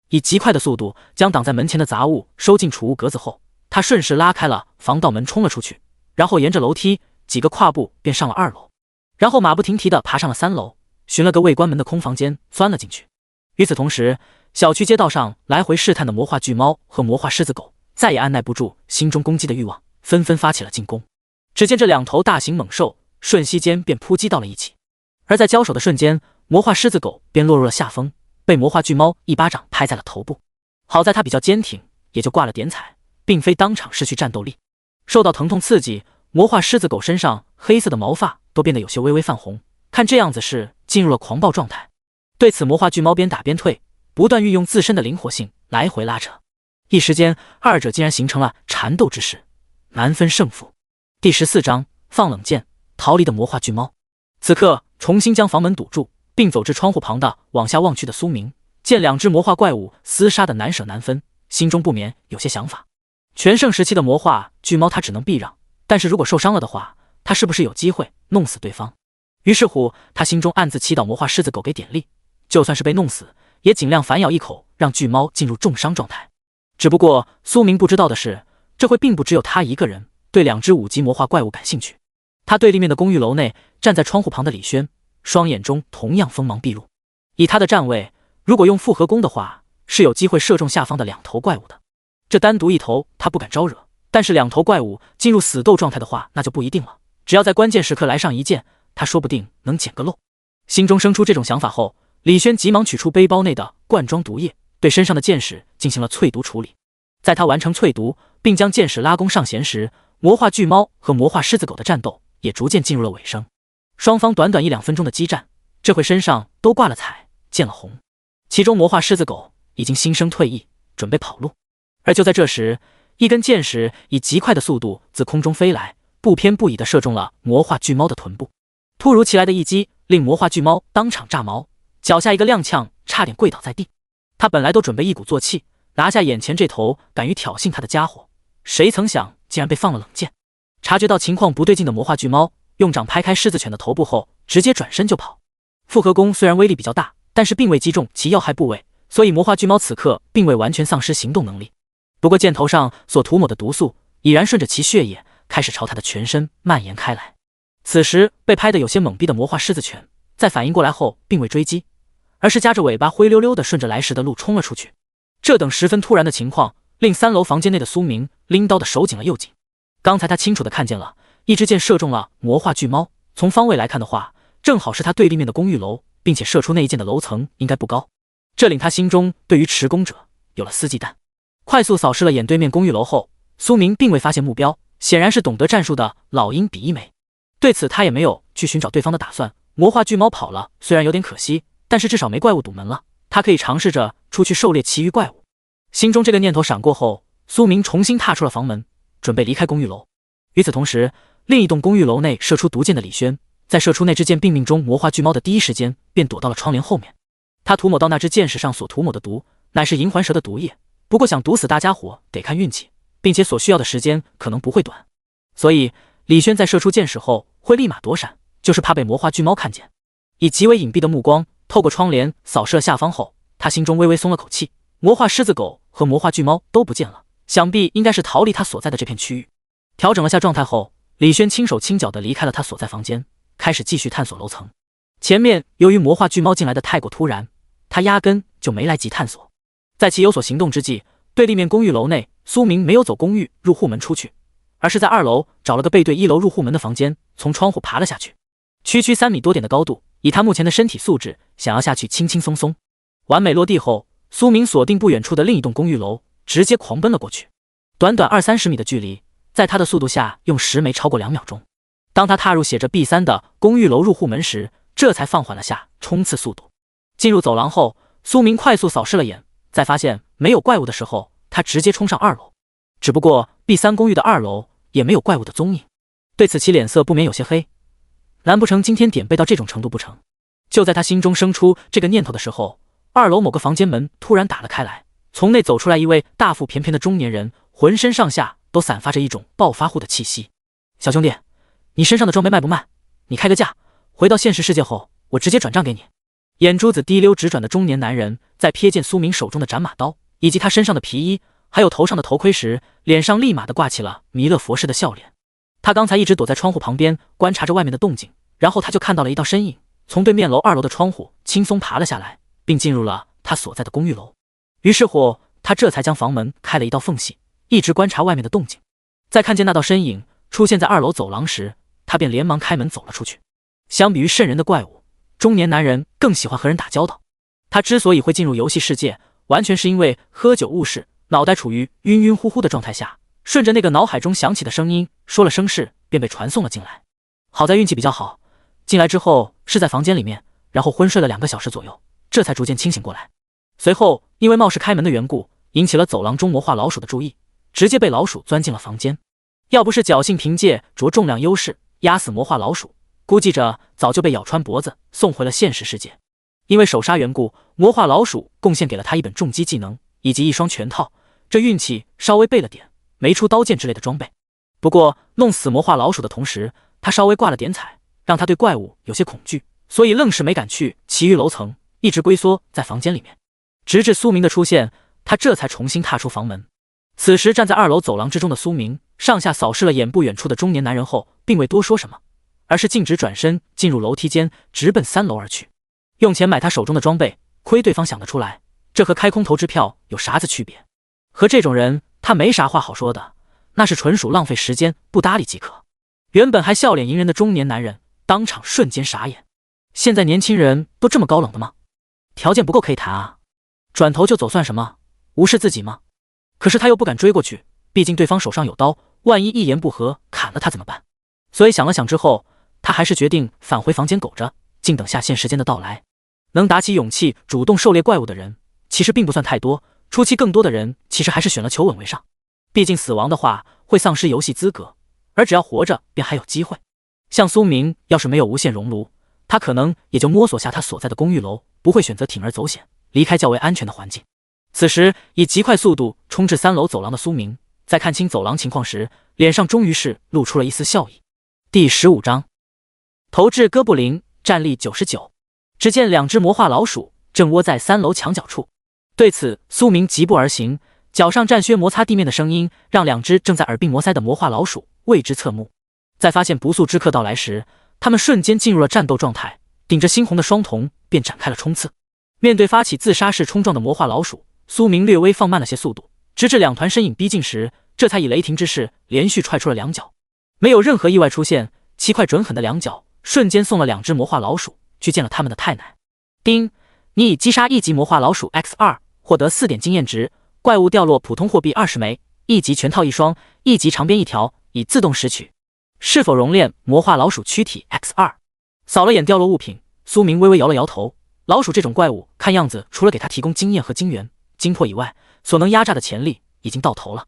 以极快的速度将挡在门前的杂物收进储物格子后，他顺势拉开了防盗门冲了出去，然后沿着楼梯几个跨步便上了2楼，然后马不停蹄地爬上了3楼，寻了个未关门的空房间钻了进去。与此同时，小区街道上来回试探的魔化巨猫和魔化狮子狗再也按耐不住心中攻击的欲望，纷纷发起了进攻。只见这2头大型猛兽瞬息间便扑击到了一起，而在交手的瞬间，魔化狮子狗便落入了下风，被魔化巨猫一巴掌拍在了头部。好在它比较坚挺，也就挂了点彩，并非当场失去战斗力。受到疼痛刺激，魔化狮子狗身上黑色的毛发都变得有些微微泛红，看这样子是进入了狂暴状态。对此，魔化巨猫边打边退，不断运用自身的灵活性来回拉扯，一时间2者竟然形成了缠斗之势，难分胜负。第14章放冷箭，逃离的魔化巨猫。此刻重新将房门堵住，并走至窗户旁的往下望去的苏明，见2只魔化怪物厮杀的难舍难分，心中不免有些想法。全盛时期的魔化巨猫他只能避让，但是如果受伤了的话，他是不是有机会弄死对方？于是乎，他心中暗自祈祷魔化狮子狗给点力，就算是被弄死，也尽量反咬一口，让巨猫进入重伤状态。只不过苏明不知道的是，这回并不只有他一个人对2只5级魔化怪物感兴趣。他对立面的公寓楼内站在窗户旁的李轩，双眼中同样锋芒毕露。以他的站位，如果用复合弓的话，是有机会射中下方的2头怪物的。这单独一头他不敢招惹，但是2头怪物进入死斗状态的话，那就不一定了。只要在关键时刻来上一箭，他说不定能捡个漏。心中生出这种想法后，李轩急忙取出背包内的罐装毒液，对身上的箭矢进行了淬毒处理。在他完成淬毒并将箭矢拉弓上弦时，魔化巨猫和魔化狮子狗的战斗也逐渐进入了尾声。双方短短1-2分钟的激战，这回身上都挂了彩，见了红。其中魔化狮子狗已经心生退意，准备跑路。而就在这时，一根箭矢以极快的速度自空中飞来，不偏不倚地射中了魔化巨猫的臀部。突如其来的一击令魔化巨猫当场炸毛，脚下一个踉跄，差点跪倒在地。他本来都准备一鼓作气拿下眼前这头敢于挑衅他的家伙，谁曾想竟然被放了冷箭。察觉到情况不对劲的魔化巨猫用掌拍开狮子犬的头部后，直接转身就跑。复合弓虽然威力比较大，但是并未击中其要害部位，所以魔化巨猫此刻并未完全丧失行动能力。不过箭头上所涂抹的毒素已然顺着其血液开始朝他的全身蔓延开来。此时被拍得有些懵逼的魔化狮子犬在反应过来后，并未追击，而是夹着尾巴灰溜溜地顺着来时的路冲了出去。这等十分突然的情况令3楼房间内的苏明拎刀的手紧了又紧。刚才他清楚地看见了一支箭射中了魔化巨猫，从方位来看的话，正好是他对立面的公寓楼，并且射出那一箭的楼层应该不高，这令他心中对于持弓者有了丝忌惮。快速扫视了眼对面公寓楼后，苏明并未发现目标，显然是懂得战术的老鹰比一枚。对此他也没有去寻找对方的打算。魔化巨猫跑了，虽然有点可惜，但是至少没怪物堵门了，他可以尝试着出去狩猎其余怪物。心中这个念头闪过后，苏明重新踏出了房门，准备离开公寓楼。与此同时，另一栋公寓楼内射出毒箭的李轩，在射出那支箭并命中魔化巨猫的第一时间，便躲到了窗帘后面。他涂抹到那支箭矢上所涂抹的毒，乃是银环蛇的毒液，不过想毒死大家伙得看运气，并且所需要的时间可能不会短，所以李轩在射出箭矢后会立马躲闪，就是怕被魔化巨猫看见。以极为隐蔽的目光透过窗帘扫视了下方后，他心中微微松了口气，魔化狮子狗和魔化巨猫都不见了，想必应该是逃离他所在的这片区域。调整了下状态后，李轩轻手轻脚地离开了他所在房间，开始继续探索楼层。前面由于魔化巨猫进来的太过突然，他压根就没来及探索。在其有所行动之际，对立面公寓楼内，苏明没有走公寓入户门出去，而是在2楼找了个背对1楼入户门的房间，从窗户爬了下去。区3米多点的高度，以他目前的身体素质，想要下去轻轻松松。完美落地后，苏明锁定不远处的另一栋公寓楼，直接狂奔了过去。短短20-30米的距离，在他的速度下用时没超过2秒钟。当他踏入写着 B3 的公寓楼入户门时，这才放缓了下冲刺速度。进入走廊后，苏明快速扫视了眼，在发现没有怪物的时候，他直接冲上2楼。只不过 B3 公寓的2楼也没有怪物的踪影，对此其脸色不免有些黑。难不成今天点背到这种程度不成？就在他心中生出这个念头的时候，2楼某个房间门突然打了开来，从内走出来一位大腹便便的中年人，浑身上下都散发着一种暴发户的气息。小兄弟，你身上的装备卖不卖？你开个价，回到现实世界后，我直接转账给你。眼珠子滴溜直转的中年男人，在瞥见苏明手中的斩马刀以及他身上的皮衣，还有头上的头盔时，脸上立马的挂起了弥勒佛式的笑脸。他刚才一直躲在窗户旁边观察着外面的动静，然后他就看到了一道身影从对面楼2楼的窗户轻松爬了下来，并进入了他所在的公寓楼。于是乎，他这才将房门开了一道缝隙，一直观察外面的动静。在看见那道身影出现在2楼走廊时，他便连忙开门走了出去。相比于瘆人的怪物，中年男人更喜欢和人打交道。他之所以会进入游戏世界，完全是因为喝酒误事，脑袋处于晕晕乎乎的状态下，顺着那个脑海中响起的声音说了声是，便被传送了进来。好在运气比较好，进来之后是在房间里面，然后昏睡了2个小时左右，这才逐渐清醒过来。随后因为冒失开门的缘故，引起了走廊中魔化老鼠的注意，直接被老鼠钻进了房间。要不是侥幸凭借着重量优势压死魔化老鼠，估计着早就被咬穿脖子送回了现实世界。因为手杀缘故，魔化老鼠贡献给了他一本重击技能以及一双拳套，这运气稍微背了点，没出刀剑之类的装备。不过弄死魔化老鼠的同时，他稍微挂了点彩，让他对怪物有些恐惧，所以愣是没敢去其余楼层，一直龟缩在房间里面。直至苏明的出现，他这才重新踏出房门。此时站在2楼走廊之中的苏明，上下扫视了眼不远处的中年男人后，并未多说什么，而是径直转身进入楼梯间，直奔3楼而去。用钱买他手中的装备，亏对方想得出来，这和开空头支票有啥子区别？和这种人，他没啥话好说的，那是纯属浪费时间，不搭理即可。原本还笑脸迎人的中年男人，当场瞬间傻眼。现在年轻人都这么高冷的吗？条件不够可以谈啊，转头就走算什么？无视自己吗？可是他又不敢追过去，毕竟对方手上有刀，万一一言不合砍了他怎么办？所以想了想之后，他还是决定返回房间苟着，静等下线时间的到来。能打起勇气主动狩猎怪物的人其实并不算太多，初期更多的人其实还是选了求稳为上，毕竟死亡的话会丧失游戏资格，而只要活着便还有机会。像苏明要是没有无限熔炉，他可能也就摸索下他所在的公寓楼，不会选择铤而走险，离开较为安全的环境。此时以极快速度冲至3楼走廊的苏明，在看清走廊情况时，脸上终于是露出了一丝笑意。第15章，投掷哥布林，战力99。只见2只魔化老鼠正窝在3楼墙角处，对此苏明疾步而行，脚上战靴摩擦地面的声音让2只正在耳鬓摩挲的魔化老鼠为之侧目。在发现不速之客到来时，他们瞬间进入了战斗状态，顶着猩红的双瞳便展开了冲刺。面对发起自杀式冲撞的魔化老鼠，苏明略微放慢了些速度，直至2团身影逼近时，这才以雷霆之势连续踹出了2脚。没有任何意外出现，其快准狠的2脚瞬间送了2只魔化老鼠去见了他们的太奶。丁，你已击杀1级魔化老鼠 X2， 获得4点经验值，怪物掉落普通货币20枚，1级拳套1双，1级长鞭1条，已自动拾取。是否熔炼魔化老鼠躯体 X2？ 扫了眼掉落物品，苏明微微摇了摇头。老鼠这种怪物看样子除了给他提供经验和精元、精魄以外，所能压榨的潜力已经到头了。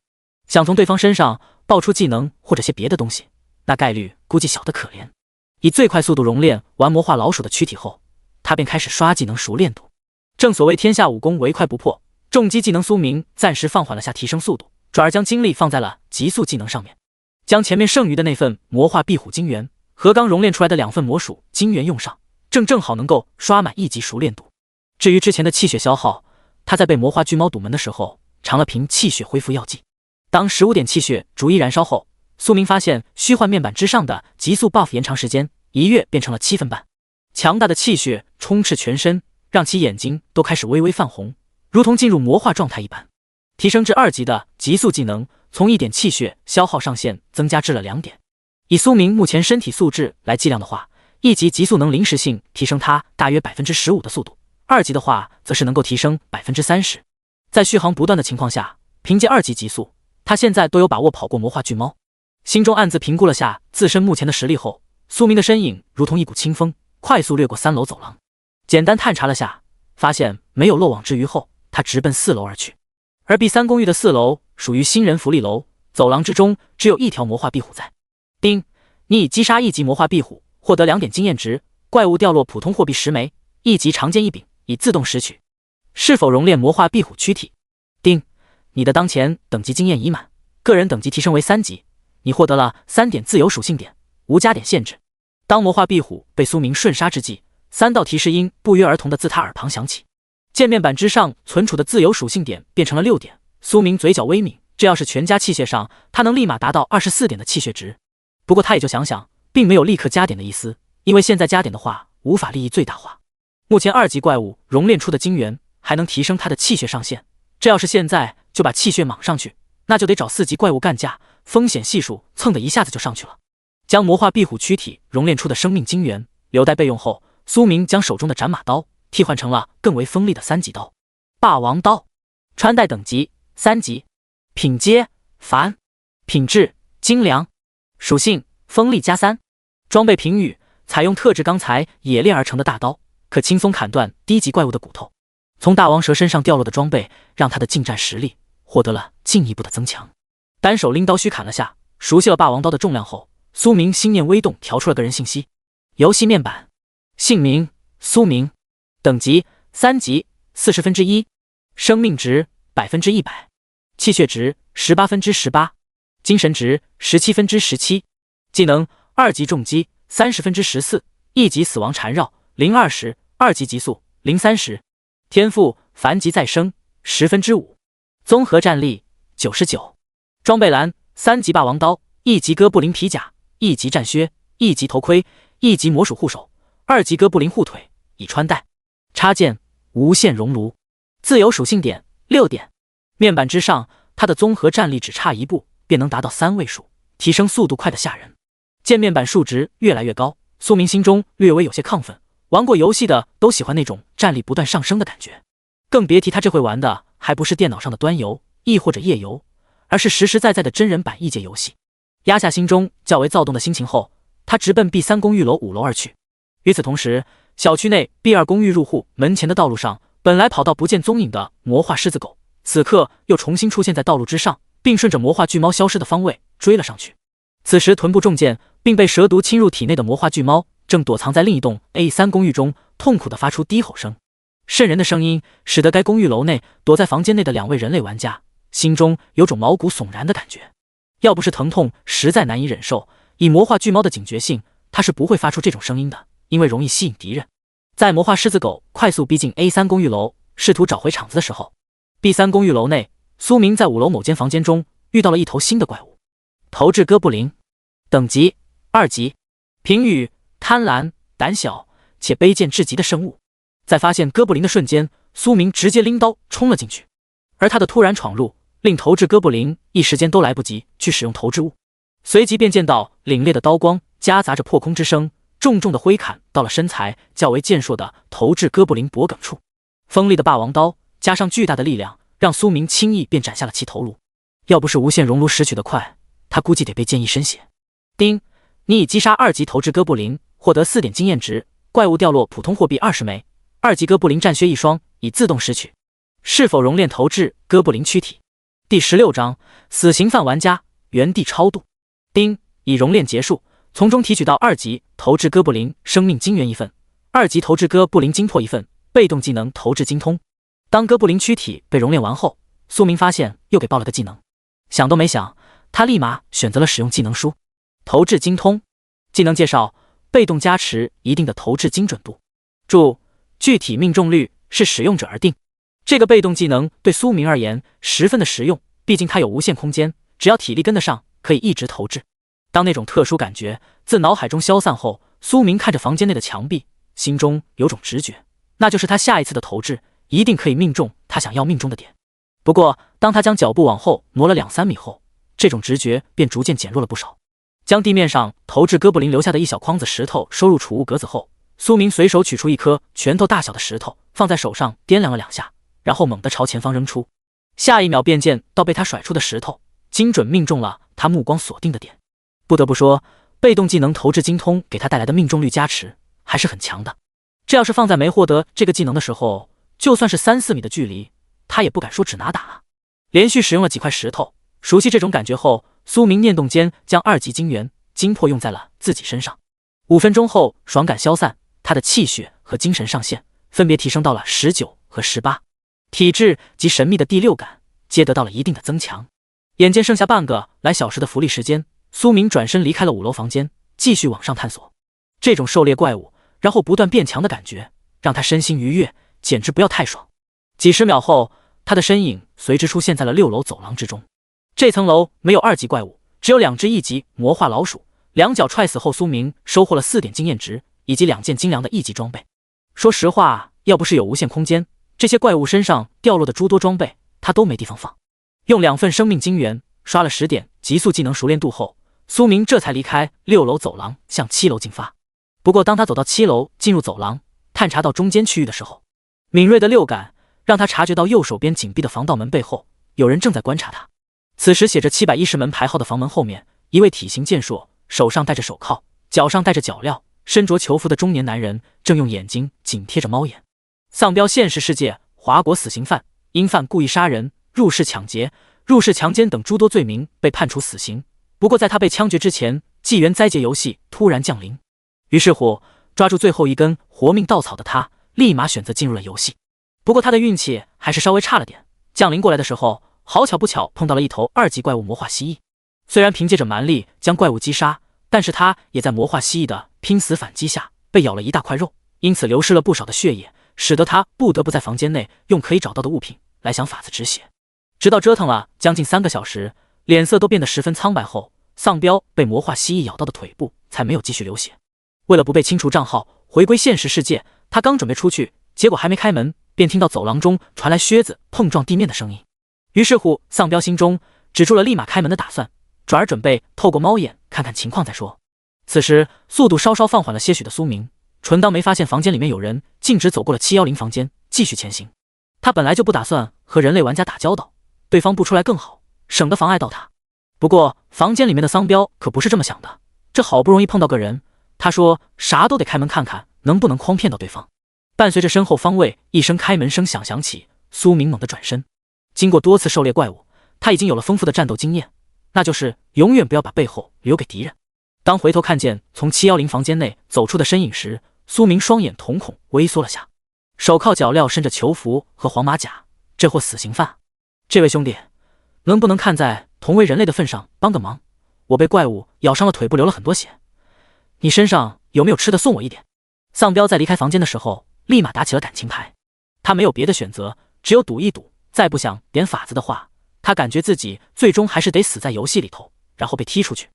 想从对方身上爆出技能或者些别的东西，那概率估计小得可怜。以最快速度熔炼完魔化老鼠的躯体后，他便开始刷技能熟练度。正所谓天下武功唯快不破，重击技能苏明暂时放缓了下提升速度，转而将精力放在了极速技能上面，将前面剩余的那份魔化壁虎精元和刚熔炼出来的2份魔鼠精元用上，正好能够刷满1级熟练度。至于之前的气血消耗，他在被魔化巨猫堵门的时候尝了瓶气血恢复药剂。当15点气血逐一燃烧后，苏明发现虚幻面板之上的极速 buff 延长时间一跃变成了7分半。强大的气血充斥全身，让其眼睛都开始微微泛红，如同进入魔化状态一般。提升至2级的极速技能，从1点气血消耗上限增加至了2点。以苏明目前身体素质来计量的话，1级极速能临时性提升他大约 15% 的速度，2级的话则是能够提升 30%。在续航不断的情况下，凭借2级极速，他现在都有把握跑过魔化巨猫。心中暗自评估了下自身目前的实力后，苏明的身影如同一股清风，快速掠过3楼走廊。简单探查了下，发现没有漏网之鱼后，他直奔4楼而去。而 B3 公寓的4楼属于新人福利楼，走廊之中只有一条魔化壁虎在。丁，你已击杀1级魔化壁虎，获得2点经验值，怪物掉落普通货币10枚，1级长剑一柄已自动拾取。是否熔炼魔化壁虎躯体？丁，你的当前等级经验已满，个人等级提升为3级，你获得了3点自由属性点，无加点限制。当魔化壁虎被苏明瞬杀之际，3道提示音不约而同的自他耳旁响起。界面板之上存储的自由属性点变成了6点，苏明嘴角微抿，这要是全加气血上，他能立马达到24点的气血值。不过他也就想想，并没有立刻加点的意思，因为现在加点的话无法利益最大化。目前2级怪物熔炼出的精元还能提升他的气血上限，这要是现在就把气血莽上去，那就得找4级怪物干架，风险系数蹭的一下子就上去了。将魔化壁虎躯体熔炼出的生命精元留待备用后，苏明将手中的斩马刀替换成了更为锋利的3级刀。霸王刀，穿戴等级3级，品阶凡，品质精良，属性锋利加3，装备评语采用特制钢材冶炼而成的大刀，可轻松砍断低级怪物的骨头。从大王蛇身上掉落的装备让他的近战实力获得了进一步的增强。单手拎刀虚砍了下，熟悉了霸王刀的重量后，苏明心念微动，调出了个人信息。游戏面板，姓名苏明，等级3级1/40，生命值100%，气血值18%，精神值17%，技能2级重击30%14，1级死亡缠绕020， 2级极速030，天赋凡级再生5%，综合战力99。装备栏3级霸王刀，1级哥布林皮甲，1级战靴，1级头盔，1级魔属护手，2级哥布林护腿已穿戴。插件无限熔炉，自由属性点6点。面板之上，它的综合战力只差1步便能达到3位数，提升速度快的吓人。见面板数值越来越高，苏明心中略微有些亢奋。玩过游戏的都喜欢那种战力不断上升的感觉，更别提他这回玩的还不是电脑上的端游亦或者页游，而是实实在在的真人版异界游戏。压下心中较为躁动的心情后，他直奔 B3 公寓楼5楼而去。与此同时，小区内 B2 公寓入户门前的道路上，本来跑到不见踪影的魔化狮子狗，此刻又重新出现在道路之上，并顺着魔化巨猫消失的方位追了上去。此时臀部中箭并被蛇毒侵入体内的魔化巨猫正躲藏在另一栋 A3 公寓中，痛苦地发出低吼声。瘆人的声音使得该公寓楼内躲在房间内的2位人类玩家心中有种毛骨悚然的感觉。要不是疼痛实在难以忍受，以魔化巨猫的警觉性，它是不会发出这种声音的，因为容易吸引敌人。在魔化狮子狗快速逼近 A3 公寓楼，试图找回场子的时候， B3 公寓楼内，苏明在5楼某间房间中遇到了一头新的怪物——头质哥布林，等级2级，评语贪婪、胆小且卑贱至极的生物。在发现哥布林的瞬间，苏明直接拎刀冲了进去，而他的突然闯入令头质哥布林一时间都来不及去使用投掷物，随即便见到凛冽的刀光夹杂着破空之声，重重的挥砍到了身材较为健硕的头质哥布林脖颈处。锋利的霸王刀加上巨大的力量，让苏明轻易便斩下了其头颅。要不是无限熔炉拾取的快，他估计得被溅一身血。丁，你已击杀2级头质哥布林，获得4点经验值，怪物掉落普通货币20枚，2级哥布林战靴1双已自动拾取。是否熔炼头质哥布林躯体？第16章死刑犯玩家原地超度。丁，已熔炼结束，从中提取到2级头质哥布林生命精元1份，2级头质哥布林精魄1份，被动技能头质精通。当哥布林躯体被熔炼完后，苏明发现又给爆了个技能，想都没想，他立马选择了使用技能书。头质精通，技能介绍：被动加持一定的头质精准度。注：具体命中率是使用者而定。这个被动技能对苏明而言十分的实用，毕竟他有无限空间，只要体力跟得上，可以一直投掷。当那种特殊感觉自脑海中消散后，苏明看着房间内的墙壁，心中有种直觉，那就是他下一次的投掷一定可以命中他想要命中的点。不过当他将脚步往后挪了2-3米后，这种直觉便逐渐减弱了不少。将地面上投掷哥布林留下的一小筐子石头收入储物格子后，苏明随手取出一颗拳头大小的石头，放在手上掂量了2下，然后猛地朝前方扔出。下一秒便见到被他甩出的石头精准命中了他目光锁定的点。不得不说，被动技能投掷精通给他带来的命中率加持还是很强的。这要是放在没获得这个技能的时候，就算是3-4米的距离，他也不敢说只拿打啊。连续使用了几块石头，熟悉这种感觉后，苏明念动间将2级精元精魄用在了自己身上。5分钟后，爽感消散，他的气血和精神上限分别提升到了19和18，体质及神秘的第6感皆得到了一定的增强。眼见剩下半个来小时的福利时间，苏明转身离开了5楼房间，继续往上探索。这种狩猎怪物然后不断变强的感觉让他身心愉悦，简直不要太爽。几十秒后，他的身影随之出现在了6楼走廊之中。这层楼没有2级怪物，只有2只1级魔化老鼠，2脚踹死后，苏明收获了4点经验值以及2件精良的1级装备。说实话，要不是有无限空间，这些怪物身上掉落的诸多装备他都没地方放。用2份生命精元刷了10点极速技能熟练度后，苏明这才离开6楼走廊向7楼进发。不过当他走到7楼进入走廊探查到中间区域的时候，敏锐的6感让他察觉到右手边紧闭的防盗门背后有人正在观察他。此时写着710门牌号的房门后面，一位体型健硕，手上戴着手铐，脚上戴着脚镣，身着囚服的中年男人正用眼睛紧贴着猫眼。丧彪现实世界华国死刑犯，因犯故意杀人、入室抢劫、入室强奸等诸多罪名被判处死刑。不过在他被枪决之前，纪元灾劫游戏突然降临，于是乎抓住最后一根活命稻草的他立马选择进入了游戏。不过他的运气还是稍微差了点，降临过来的时候好巧不巧碰到了一头2级怪物魔化蜥蜴。虽然凭借着蛮力将怪物击杀，但是他也在魔化蜥蜴的拼死反击下被咬了一大块肉，因此流失了不少的血液，使得他不得不在房间内用可以找到的物品来想法子止血。直到折腾了将近3个小时，脸色都变得十分苍白后，丧彪被魔化蜥蜴咬到的腿部才没有继续流血。为了不被清除账号回归现实世界，他刚准备出去，结果还没开门便听到走廊中传来靴子碰撞地面的声音。于是乎丧彪心中止住了立马开门的打算，转而准备透过猫眼看看情况再说。此时速度稍稍放缓了些许的苏明，纯当没发现房间里面有人，径直走过了710房间，继续前行。他本来就不打算和人类玩家打交道，对方不出来更好，省得妨碍到他。不过房间里面的丧彪可不是这么想的，这好不容易碰到个人，他说啥都得开门看看能不能诓骗到对方。伴随着身后方位一声开门声响响起，苏明猛地转身。经过多次狩猎怪物，他已经有了丰富的战斗经验，那就是永远不要把背后留给敌人。当回头看见从710房间内走出的身影时，苏明双眼瞳孔微缩了下。手铐脚镣，身着囚服和黄马甲，这货死刑犯。这位兄弟，能不能看在同为人类的份上帮个忙？我被怪物咬伤了腿部，流了很多血，你身上有没有吃的送我一点？丧彪在离开房间的时候立马打起了感情牌，他没有别的选择，只有赌一赌，再不想点法子的话，他感觉自己最终还是得死在游戏里头，然后被踢出去。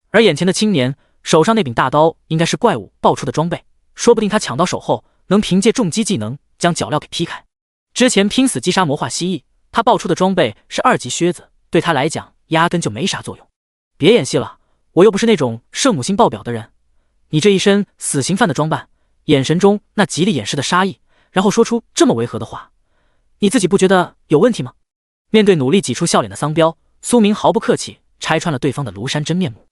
而眼前的青年手上那柄大刀应该是怪物爆出的装备，说不定他抢到手后能凭借重击技能将脚镣给劈开。之前拼死击杀魔化蜥蜴，他爆出的装备是2级靴子，对他来讲压根就没啥作用。别演戏了，我又不是那种圣母心爆表的人。你这一身死刑犯的装扮，眼神中那极力掩饰的杀意，然后说出这么违和的话，你自己不觉得有问题吗？面对努力挤出笑脸的丧彪，苏明毫不客气拆穿了对方的庐山真面目。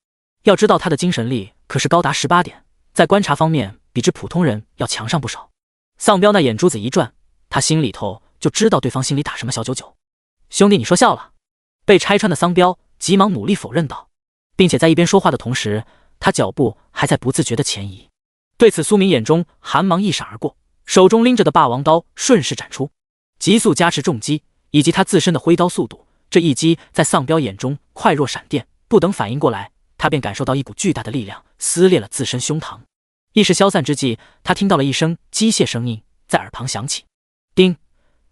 要知道他的精神力可是高达18点，在观察方面比之普通人要强上不少。丧彪那眼珠子一转，他心里头就知道对方心里打什么小九九。兄弟，你说笑了。被拆穿的丧彪急忙努力否认道，并且在一边说话的同时，他脚步还在不自觉的前移。对此苏明眼中寒芒一闪而过，手中拎着的霸王刀顺势斩出，急速加持重击以及他自身的挥刀速度，这一击在丧彪眼中快若闪电，不等反应过来，他便感受到一股巨大的力量撕裂了自身胸膛。意识消散之际，他听到了一声机械声音在耳旁响起：叮，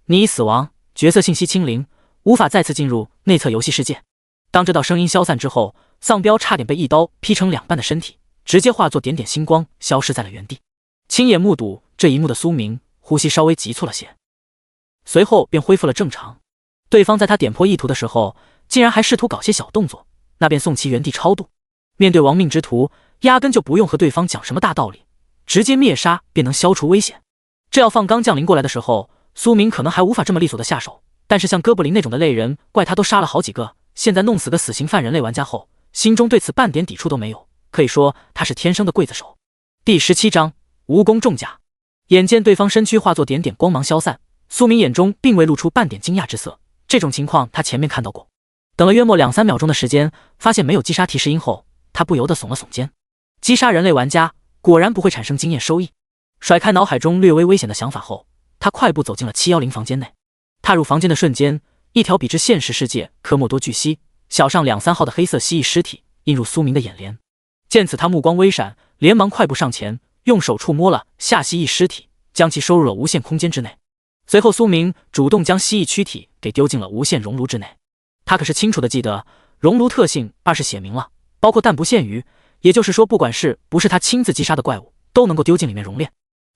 你已死亡，角色信息清零，无法再次进入内测游戏世界。当这道声音消散之后，丧彪差点被一刀劈成2半的身体直接化作点点星光消失在了原地。亲眼目睹这一幕的苏明呼吸稍微急促了些，随后便恢复了正常。对方在他点破意图的时候，竟然还试图搞些小动作，那便送其原地超度。面对亡命之徒，压根就不用和对方讲什么大道理，直接灭杀便能消除危险。这要放刚降临过来的时候，苏明可能还无法这么利索的下手，但是像哥布林那种的类人怪他都杀了好几个，现在弄死个死刑犯人类玩家后，心中对此半点抵触都没有，可以说他是天生的刽子手。第17章蜈蚣重甲。眼见对方身躯化作点点光芒消散，苏明眼中并未露出半点惊讶之色，这种情况他前面看到过。等了约莫2-3秒钟的时间，发现没有击杀提示音后，他不由得耸了耸肩。击杀人类玩家果然不会产生经验收益。甩开脑海中略微危险的想法后，他快步走进了710房间内。踏入房间的瞬间，一条比之现实世界科莫多巨蜥小上2-3号的黑色蜥蜴尸体映入苏明的眼帘。见此，他目光微闪，连忙快步上前，用手触摸了下蜥蜴尸体，将其收入了无限空间之内。随后苏明主动将蜥蜴躯体给丢进了无限熔炉之内。他可是清楚的记得，熔炉特性2是写明了，包括但不限于，也就是说不管是不是他亲自击杀的怪物，都能够丢进里面熔炼。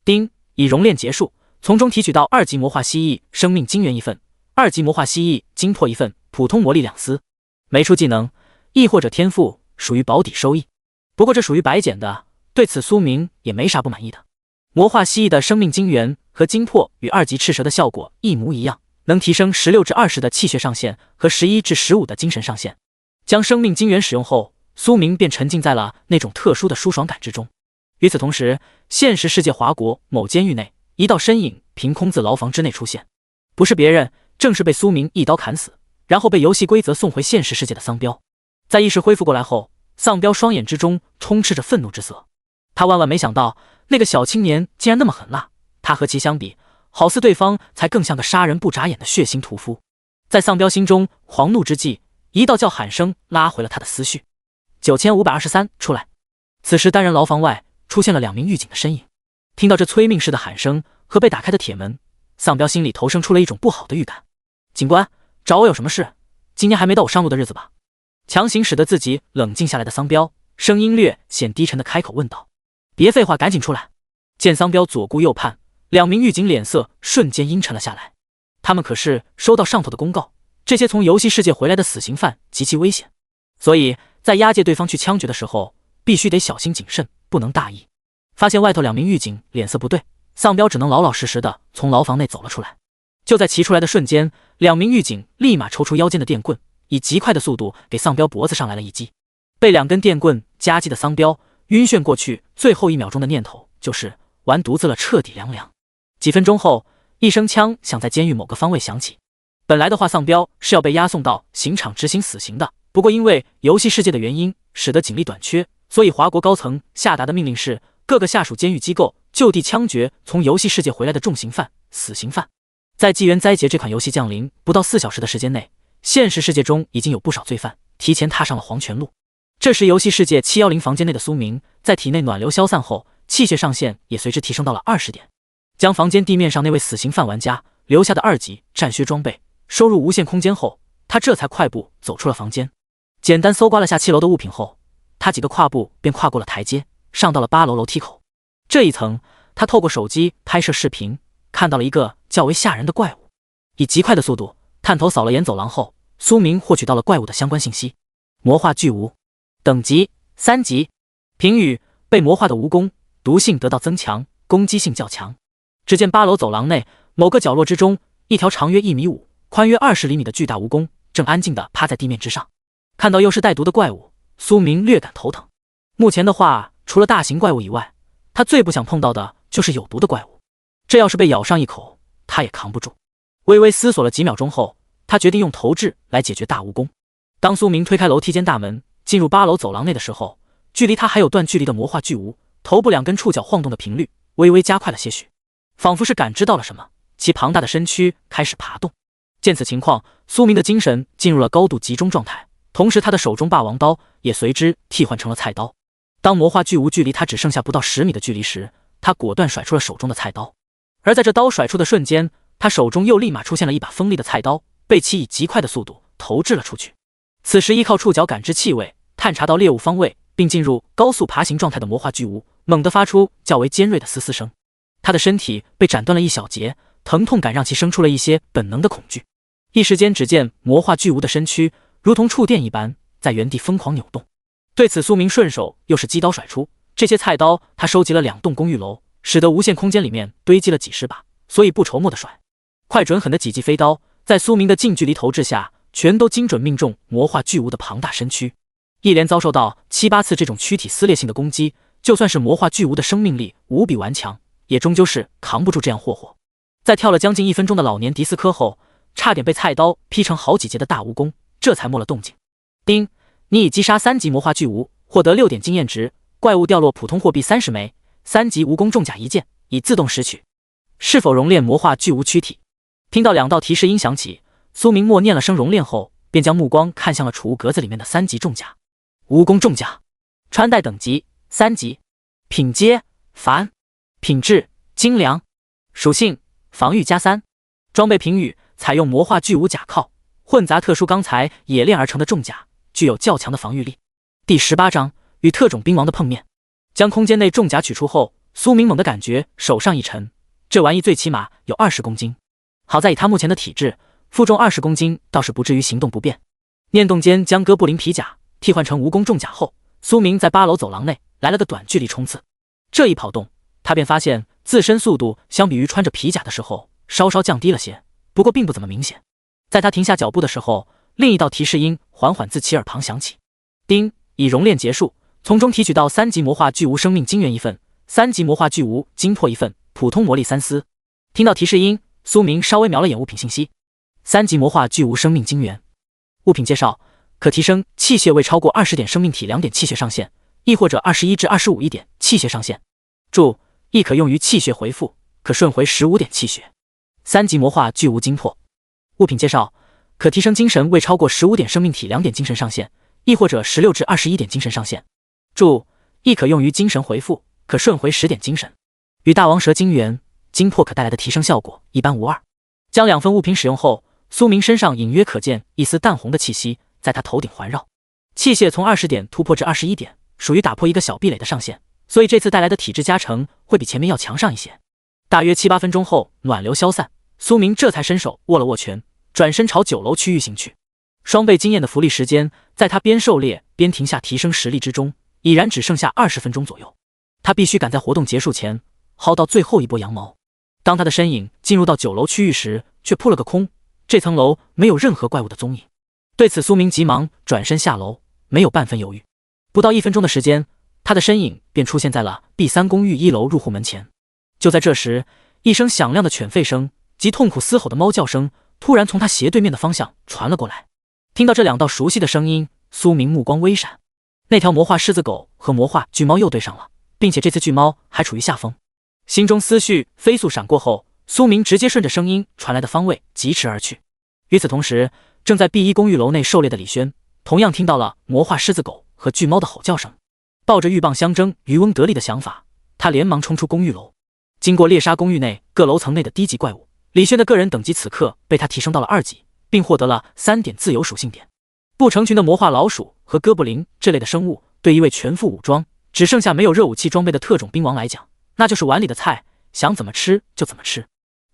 丁，已熔炼结束，从中提取到2级魔化蜥蜴生命精元1份，2级魔化蜥蜴精魄1份，普通魔力2丝。没出技能亦或者天赋属于保底收益，不过这属于白捡的，对此苏明也没啥不满意的。魔化蜥蜴的生命精元和精魄与2级赤蛇的效果一模一样，能提升16至20的气血上限和11至15的精神上限。将生命精元使用后，苏明便沉浸在了那种特殊的舒爽感之中。与此同时，现实世界华国某监狱内，一道身影凭空自牢房之内出现，不是别人，正是被苏明一刀砍死，然后被游戏规则送回现实世界的丧彪。在意识恢复过来后，丧彪双眼之中充斥着愤怒之色。他万万没想到，那个小青年竟然那么狠辣，他和其相比，好似对方才更像个杀人不眨眼的血腥屠夫。在丧彪心中狂怒之际，一道叫喊声拉回了他的思绪。9523出来。此时单人牢房外出现了2名狱警的身影。听到这催命式的喊声和被打开的铁门，丧彪心里头生出了一种不好的预感。警官，找我有什么事？今天还没到我上路的日子吧？强行使得自己冷静下来的丧彪，声音略显低沉的开口问道。别废话，赶紧出来。见丧彪左顾右盼，2名狱警脸色瞬间阴沉了下来。他们可是收到上头的公告，这些从游戏世界回来的死刑犯极其危险，所以在押解对方去枪决的时候，必须得小心谨慎，不能大意。发现外头2名狱警脸色不对，丧彪只能老老实实的从牢房内走了出来。就在骑出来的瞬间，2名狱警立马抽出腰间的电棍，以极快的速度给丧彪脖子上来了一击。被2根电棍夹击的丧彪晕眩过去，最后1秒钟的念头就是完犊子了，彻底凉凉。几分钟后，一声枪响在监狱某个方位响起。本来的话，丧彪是要被押送到刑场执行死刑的，不过因为游戏世界的原因，使得警力短缺，所以华国高层下达的命令是各个下属监狱机构就地枪决从游戏世界回来的重刑犯、死刑犯。在纪元灾劫这款游戏降临不到4小时的时间内，现实世界中已经有不少罪犯提前踏上了黄泉路。这时游戏世界710房间内的苏明在体内暖流消散后，气血上限也随之提升到了20点。将房间地面上那位死刑犯玩家留下的2级战靴装备收入无限空间后，他这才快步走出了房间。简单搜刮了下7楼的物品后，他几个跨步便跨过了台阶，上到了8楼楼梯口。这一层，他透过手机拍摄视频，看到了一个较为吓人的怪物。以极快的速度探头扫了眼走廊后，苏明获取到了怪物的相关信息：魔化巨蜈，等级3级，评语：被魔化的蜈蚣，毒性得到增强，攻击性较强。只见8楼走廊内某个角落之中，一条长约1.5米、宽约20厘米的巨大蜈蚣正安静地趴在地面之上。看到又是带毒的怪物，苏明略感头疼。目前的话，除了大型怪物以外，他最不想碰到的就是有毒的怪物。这要是被咬上一口，他也扛不住。微微思索了几秒钟后，他决定用投掷来解决大蜈蚣。当苏明推开楼梯间大门，进入8楼走廊内的时候，距离他还有段距离的魔化巨蜈头部2根触角晃动的频率微微加快了些许，仿佛是感知到了什么，其庞大的身躯开始爬动。见此情况，苏明的精神进入了高度集中状态，同时他的手中霸王刀也随之替换成了菜刀。当魔化巨蜈距离他只剩下不到10米的距离时，他果断甩出了手中的菜刀。而在这刀甩出的瞬间，他手中又立马出现了一把锋利的菜刀，被其以极快的速度投掷了出去。此时依靠触角感知气味，探查到猎物方位，并并进入高速爬行状态的魔化巨无猛地发出较为尖锐的嘶嘶声，他的身体被斩断了一小截，疼痛感让其生出了一些本能的恐惧。一时间，只见魔化巨无的身躯如同触电一般在原地疯狂扭动。对此，苏明顺手又是击刀甩出，这些菜刀他收集了2栋公寓楼，使得无限空间里面堆积了几十把，所以不愁没得甩。快准狠的几记飞刀在苏明的近距离投掷下，全都精准命中魔化巨无的庞大身躯。一连遭受到7、8次这种躯体撕裂性的攻击，就算是魔化巨无的生命力无比顽强，也终究是扛不住这样霍霍。在跳了将近1分钟的老年迪斯科后，差点被菜刀劈成好几截的大蜈蚣这才没了动静。丁，你已击杀3级魔化巨无，获得6点经验值，怪物掉落普通货币30枚，3级蜈蚣重甲1件，已自动拾取。是否熔炼魔化巨无躯体？听到2道提示音响起，苏明默念了声熔炼后，便将目光看向了储物格子里面的3级重甲。蜈蚣重甲，穿戴等级3级，品阶凡，品质精良，属性防御+3，装备评语采用魔化巨无甲靠，混杂特殊钢材冶炼而成的重甲，具有较强的防御力。第18章与特种兵王的碰面。将空间内重甲取出后，苏明猛地感觉手上一沉，这玩意最起码有20公斤。好在以他目前的体质，负重20公斤倒是不至于行动不便。念动间将哥布林皮甲替换成蜈蚣重甲后，苏明在8楼走廊内来了个短距离冲刺。这一跑动，他便发现自身速度相比于穿着皮甲的时候稍稍降低了些，不过并不怎么明显。在他停下脚步的时候，另一道提示音缓缓自其耳旁响起。丁，已熔炼结束，从中提取到3级魔化巨无生命精元1份，3级魔化巨无精魄1份，普通魔力3丝。听到提示音，苏明稍微瞄了眼物品信息。3级魔化巨无生命精元。物品介绍，可提升气血未超过20点生命体2点气血上限，亦或者21至25一点气血上限。注：亦可用于气血回复，可顺回15点气血。3级魔化巨无精魄。物品介绍，可提升精神未超过15点生命体2点精神上限，亦或者16至21点精神上限。注：亦可用于精神回复，可顺回10点精神。与大王蛇精元、精魄可带来的提升效果一般无二。将2份物品使用后，苏明身上隐约可见一丝淡红的气息在他头顶环绕。气血从20点突破至21点，属于打破一个小壁垒的上限，所以这次带来的体质加成会比前面要强上一些。大约7、8分钟后，暖流消散，苏明这才伸手握了握拳，转身朝9楼区域行去。双倍经验的福利时间，在他边狩猎边停下提升实力之中，已然只剩下20分钟左右。他必须赶在活动结束前薅到最后一波羊毛。当他的身影进入到9楼区域时，却扑了个空，这层楼没有任何怪物的踪影。对此，苏明急忙转身下楼，没有半分犹豫。不到1分钟的时间，他的身影便出现在了 B3 公寓1楼入户门前。就在这时，一声响亮的犬吠声及痛苦嘶吼的猫叫声突然从他斜对面的方向传了过来。听到这2道熟悉的声音，苏明目光微闪，那条魔化狮子狗和魔化巨猫又对上了，并且这次巨猫还处于下风。心中思绪飞速闪过后，苏明直接顺着声音传来的方位疾驰而去。与此同时，正在 B1 公寓楼内狩猎的李轩同样听到了魔化狮子狗和巨猫的吼叫声，抱着鹬蚌相争渔翁得利的想法，他连忙冲出公寓楼。经过猎杀公寓内各楼层内的低级怪物，李轩的个人等级此刻被他提升到了2级，并获得了3点自由属性点。不成群的魔化老鼠和哥布林这类的生物，对一位全副武装只剩下没有热武器装备的特种兵王来讲，那就是碗里的菜，想怎么吃就怎么吃。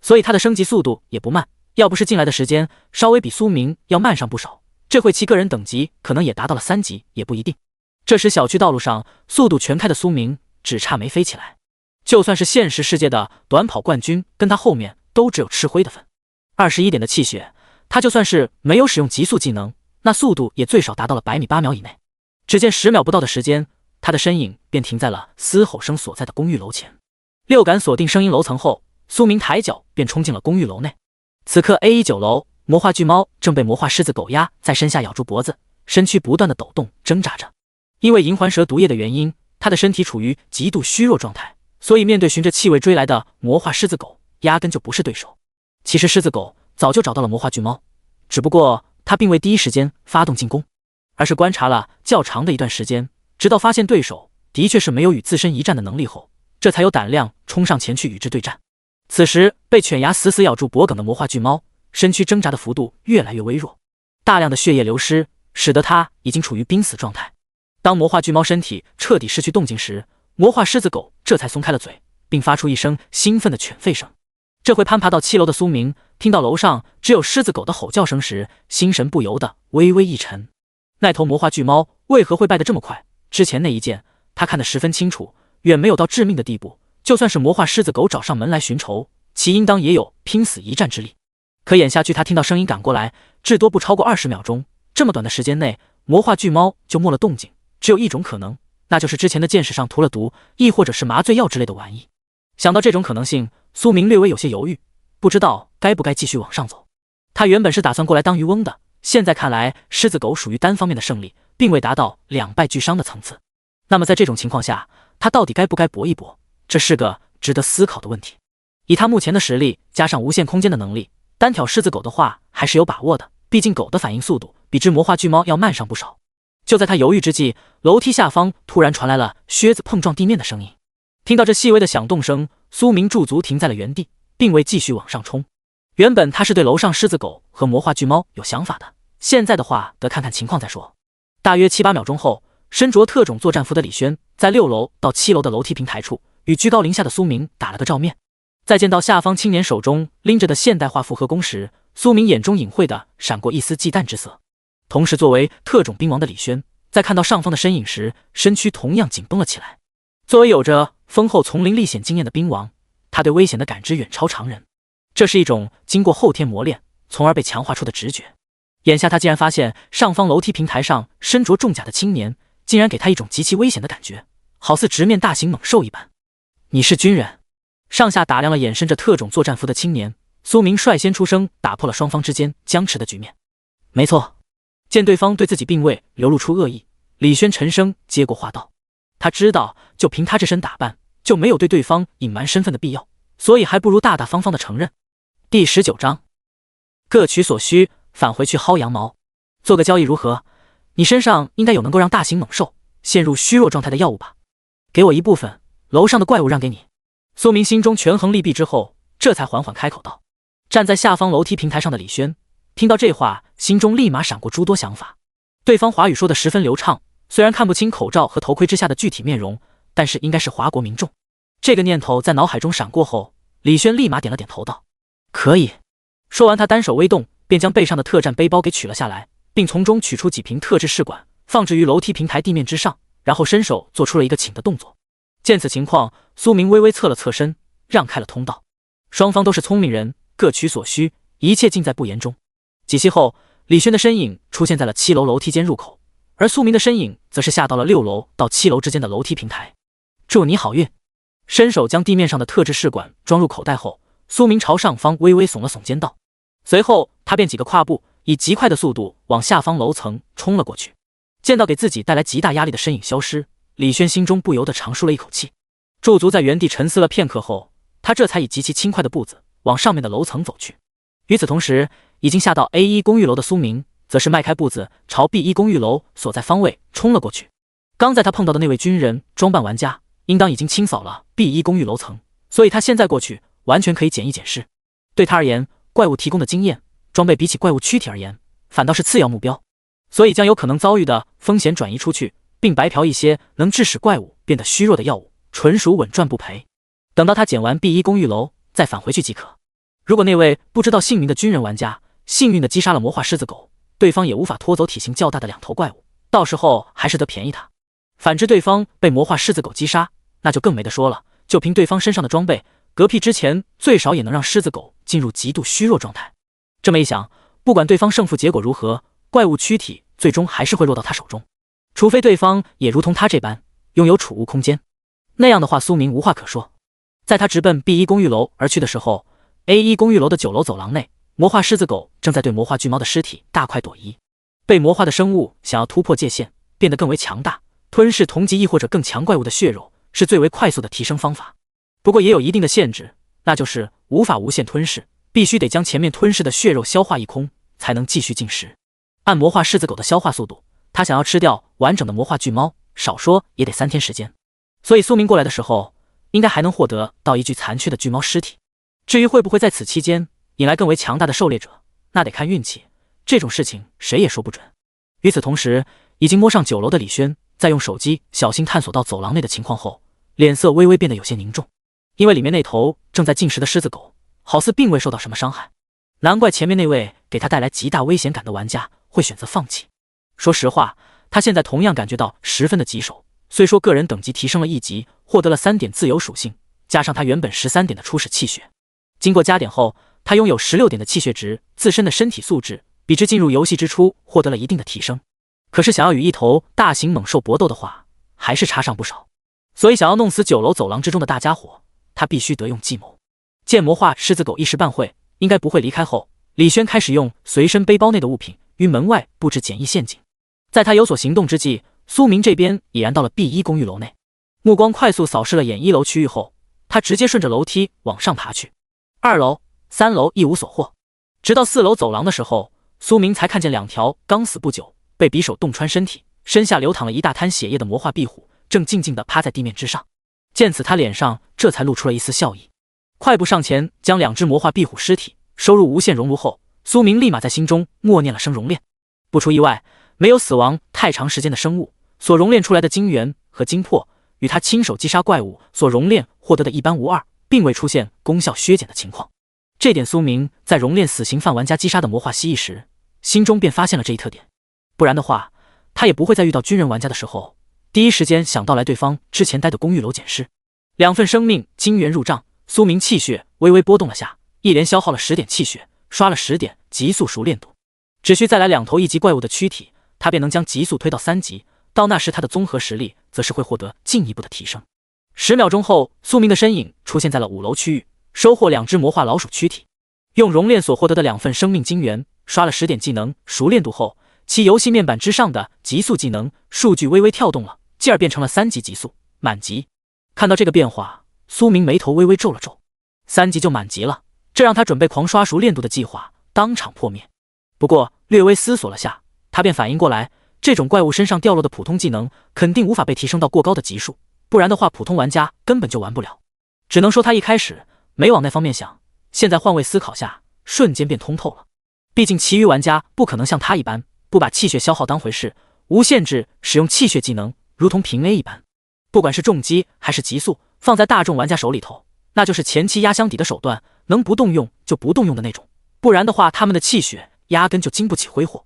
所以他的升级速度也不慢，要不是进来的时间稍微比苏明要慢上不少，这会其个人等级可能也达到了3级也不一定。这时小区道路上速度全开的苏明只差没飞起来，就算是现实世界的短跑冠军跟他后面都只有吃灰的份。21点的气血，他就算是没有使用极速技能，那速度也最少达到了100米8秒以内。只见10秒不到的时间，他的身影便停在了嘶吼声所在的公寓楼前。六感锁定声音楼层后，苏明抬脚便冲进了公寓楼内。此刻 A19 楼魔化巨猫正被魔化狮子狗压在身下咬住脖子，身躯不断的抖动挣扎着。因为银环蛇毒液的原因，他的身体处于极度虚弱状态，所以面对循着气味追来的魔化狮子狗，压根就不是对手。其实狮子狗早就找到了魔化巨猫，只不过他并未第一时间发动进攻，而是观察了较长的一段时间，直到发现对手的确是没有与自身一战的能力后，这才有胆量冲上前去与之对战。此时被犬牙死死咬住脖颈的魔化巨猫，身躯挣扎的幅度越来越微弱，大量的血液流失，使得它已经处于濒死状态。当魔化巨猫身体彻底失去动静时，魔化狮子狗这才松开了嘴，并发出一声兴奋的犬吠声。这回攀爬到7楼的苏明听到楼上只有狮子狗的吼叫声时，心神不由得微微一沉。那头魔化巨猫为何会败得这么快？之前那一剑他看得十分清楚，远没有到致命的地步，就算是魔化狮子狗找上门来寻仇，其应当也有拼死一战之力。可眼下距他听到声音赶过来，至多不超过20秒钟，这么短的时间内，魔化巨猫就没了动静，只有一种可能，那就是之前的剑矢上涂了毒，亦或者是麻醉药之类的玩意。想到这种可能性，苏明略微有些犹豫，不知道该不该继续往上走。他原本是打算过来当渔翁的，现在看来狮子狗属于单方面的胜利，并未达到2败俱伤的层次。那么在这种情况下，他到底该不该搏一搏？这是个值得思考的问题。以他目前的实力，加上无限空间的能力，单挑狮子狗的话还是有把握的，毕竟狗的反应速度比之魔化巨猫要慢上不少。就在他犹豫之际，楼梯下方突然传来了靴子碰撞地面的声音。听到这细微的响动声，苏明驻足停在了原地，并未继续往上冲。原本他是对楼上狮子狗和魔化巨猫有想法的，现在的话得看看情况再说。大约7、8秒钟后，身着特种作战服的李轩在6楼到7楼的楼梯平台处与居高临下的苏明打了个照面。在见到下方青年手中拎着的现代化复合弓时，苏明眼中隐晦的闪过一丝忌惮之色。同时作为特种兵王的李轩在看到上方的身影时，身躯同样紧绷了起来。作为有着丰厚丛林历险经验的兵王，他对危险的感知远超常人，这是一种经过后天磨练从而被强化出的直觉。眼下他竟然发现上方楼梯平台上身着重甲的青年竟然给他一种极其危险的感觉，好似直面大型猛兽一般。你是军人？上下打量了眼身着特种作战服的青年，苏明率先出声打破了双方之间僵持的局面。没错。见对方对自己并未流露出恶意，李轩沉声接过话道。他知道就凭他这身打扮就没有对对方隐瞒身份的必要，所以还不如大大方方的承认。第19章各取所需，返回去薅羊毛。做个交易如何？你身上应该有能够让大型猛兽陷入虚弱状态的药物吧？给我一部分，楼上的怪物让给你。苏明心中权衡利弊之后，这才缓缓开口道。站在下方楼梯平台上的李轩听到这话，心中立马闪过诸多想法。对方华语说得十分流畅，虽然看不清口罩和头盔之下的具体面容，但是应该是华国民众。这个念头在脑海中闪过后，李轩立马点了点头道：可以。说完，他单手微动，便将背上的特战背包给取了下来，并从中取出几瓶特制试管，放置于楼梯平台地面之上，然后伸手做出了一个请的动作。见此情况，苏明微微侧了侧身，让开了通道。双方都是聪明人，各取所需，一切尽在不言中。几息后，李轩的身影出现在了7楼楼梯间入口，而苏明的身影则是下到了6楼到7楼之间的楼梯平台。祝你好运。伸手将地面上的特制试管装入口袋后，苏明朝上方微微耸了耸肩道，随后他便几个跨步，以极快的速度往下方楼层冲了过去。见到给自己带来极大压力的身影消失，李轩心中不由得长舒了一口气。驻足在原地沉思了片刻后，他这才以极其轻快的步子往上面的楼层走去。与此同时，已经下到 A1 公寓楼的苏明则是迈开步子朝 B1 公寓楼所在方位冲了过去。刚在他碰到的那位军人装扮玩家应当已经清扫了 B1 公寓楼层，所以他现在过去完全可以检一检视。对他而言，怪物提供的经验装备比起怪物躯体而言反倒是次要目标，所以将有可能遭遇的风险转移出去，并白嫖一些能致使怪物变得虚弱的药物，纯属稳赚不赔。等到他检完 B1 公寓楼再返回去即可。如果那位不知道姓名的军人玩家幸运地击杀了魔化狮子狗，对方也无法拖走体型较大的2头怪物，到时候还是得便宜他。反之对方被魔化狮子狗击杀，那就更没得说了，就凭对方身上的装备，嗝屁之前最少也能让狮子狗进入极度虚弱状态。这么一想，不管对方胜负结果如何，怪物躯体最终还是会落到他手中，除非对方也如同他这般拥有储物空间，那样的话苏明无话可说。在他直奔 B1 公寓楼而去的时候， A1 公寓楼的9楼走廊内，魔化狮子狗正在对魔化巨猫的尸体大快朵颐。被魔化的生物想要突破界限变得更为强大，吞噬同级亦或者更强怪物的血肉是最为快速的提升方法，不过也有一定的限制，那就是无法无限吞噬，必须得将前面吞噬的血肉消化一空才能继续进食。按魔化狮子狗的消化速度，他想要吃掉完整的魔化巨猫少说也得3天时间，所以苏明过来的时候应该还能获得到一具残缺的巨猫尸体。至于会不会在此期间引来更为强大的狩猎者，那得看运气，这种事情谁也说不准。与此同时，已经摸上9楼的李轩在用手机小心探索到走廊内的情况后，脸色微微变得有些凝重，因为里面那头正在进食的狮子狗好似并未受到什么伤害，难怪前面那位给他带来极大危险感的玩家会选择放弃。说实话，他现在同样感觉到十分的棘手，虽说个人等级提升了1级，获得了3点自由属性，加上他原本13点的初始气血，经过加点后，他拥有16点的气血值，自身的身体素质比之进入游戏之初获得了一定的提升。可是想要与一头大型猛兽搏斗的话，还是差上不少。所以想要弄死9楼走廊之中的大家伙，他必须得用计谋。见魔化狮子狗一时半会应该不会离开后，李轩开始用随身背包内的物品于门外布置简易陷阱。在他有所行动之际，苏明这边已然到了 B1 公寓楼内，目光快速扫视了眼1楼区域后，他直接顺着楼梯往上爬去。2楼、3楼一无所获，直到4楼走廊的时候，苏明才看见2条刚死不久被匕首洞穿身体，身下流淌了一大滩血液的魔化壁虎正静静地趴在地面之上。见此，他脸上这才露出了一丝笑意，快步上前将2只魔化壁虎尸体收入无限熔炉后，苏明立马在心中默念了声熔炼。不出意外，没有死亡太长时间的生物所熔炼出来的精元和精魄，与他亲手击杀怪物所熔炼获得的一般无二，并未出现功效削减的情况。这点苏明在熔炼死刑犯玩家击杀的魔化蜥蜴时，心中便发现了这一特点，不然的话，他也不会在遇到军人玩家的时候，第一时间想到来对方之前待的公寓楼捡尸。2份生命精元入账，苏明气血微微波动了下，一连消耗了10点气血，刷了10点急速熟练度，只需再来2头1级怪物的躯体，他便能将急速推到3级，到那时他的综合实力则是会获得进一步的提升。10秒钟后，苏明的身影出现在了5楼区域，收获2只魔化老鼠躯体。用熔炼所获得的2份生命精元刷了10点技能熟练度后，其游戏面板之上的极速技能数据微微跳动了，继而变成了3级极速满级。看到这个变化，苏明眉头微微皱了皱，3级就满级了，这让他准备狂刷熟练度的计划当场破灭。不过略微思索了下，他便反应过来，这种怪物身上掉落的普通技能肯定无法被提升到过高的级数，不然的话普通玩家根本就玩不了。只能说他一开始没往那方面想，现在换位思考下，瞬间便通透了。毕竟其余玩家不可能像他一般不把气血消耗当回事，无限制使用气血技能，如同平 A 一般。不管是重击还是极速，放在大众玩家手里头，那就是前期压箱底的手段，能不动用就不动用的那种，不然的话他们的气血压根就经不起挥霍。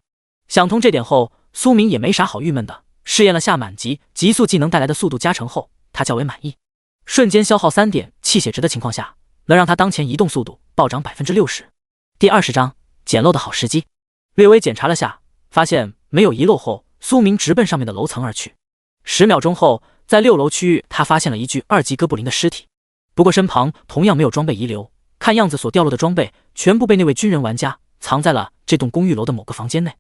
想通这点后，苏明也没啥好郁闷的，试验了下满级极速技能带来的速度加成后，他较为满意。瞬间消耗3点气血值的情况下，能让他当前移动速度暴涨 60%。 第20章捡漏的好时机。略微检查了下，发现没有遗漏后，苏明直奔上面的楼层而去。10秒钟后，在6楼区域，他发现了一具2级哥布林的尸体，不过身旁同样没有装备遗留，看样子所掉落的装备全部被那位军人玩家藏在了这栋公寓楼的某个房间内，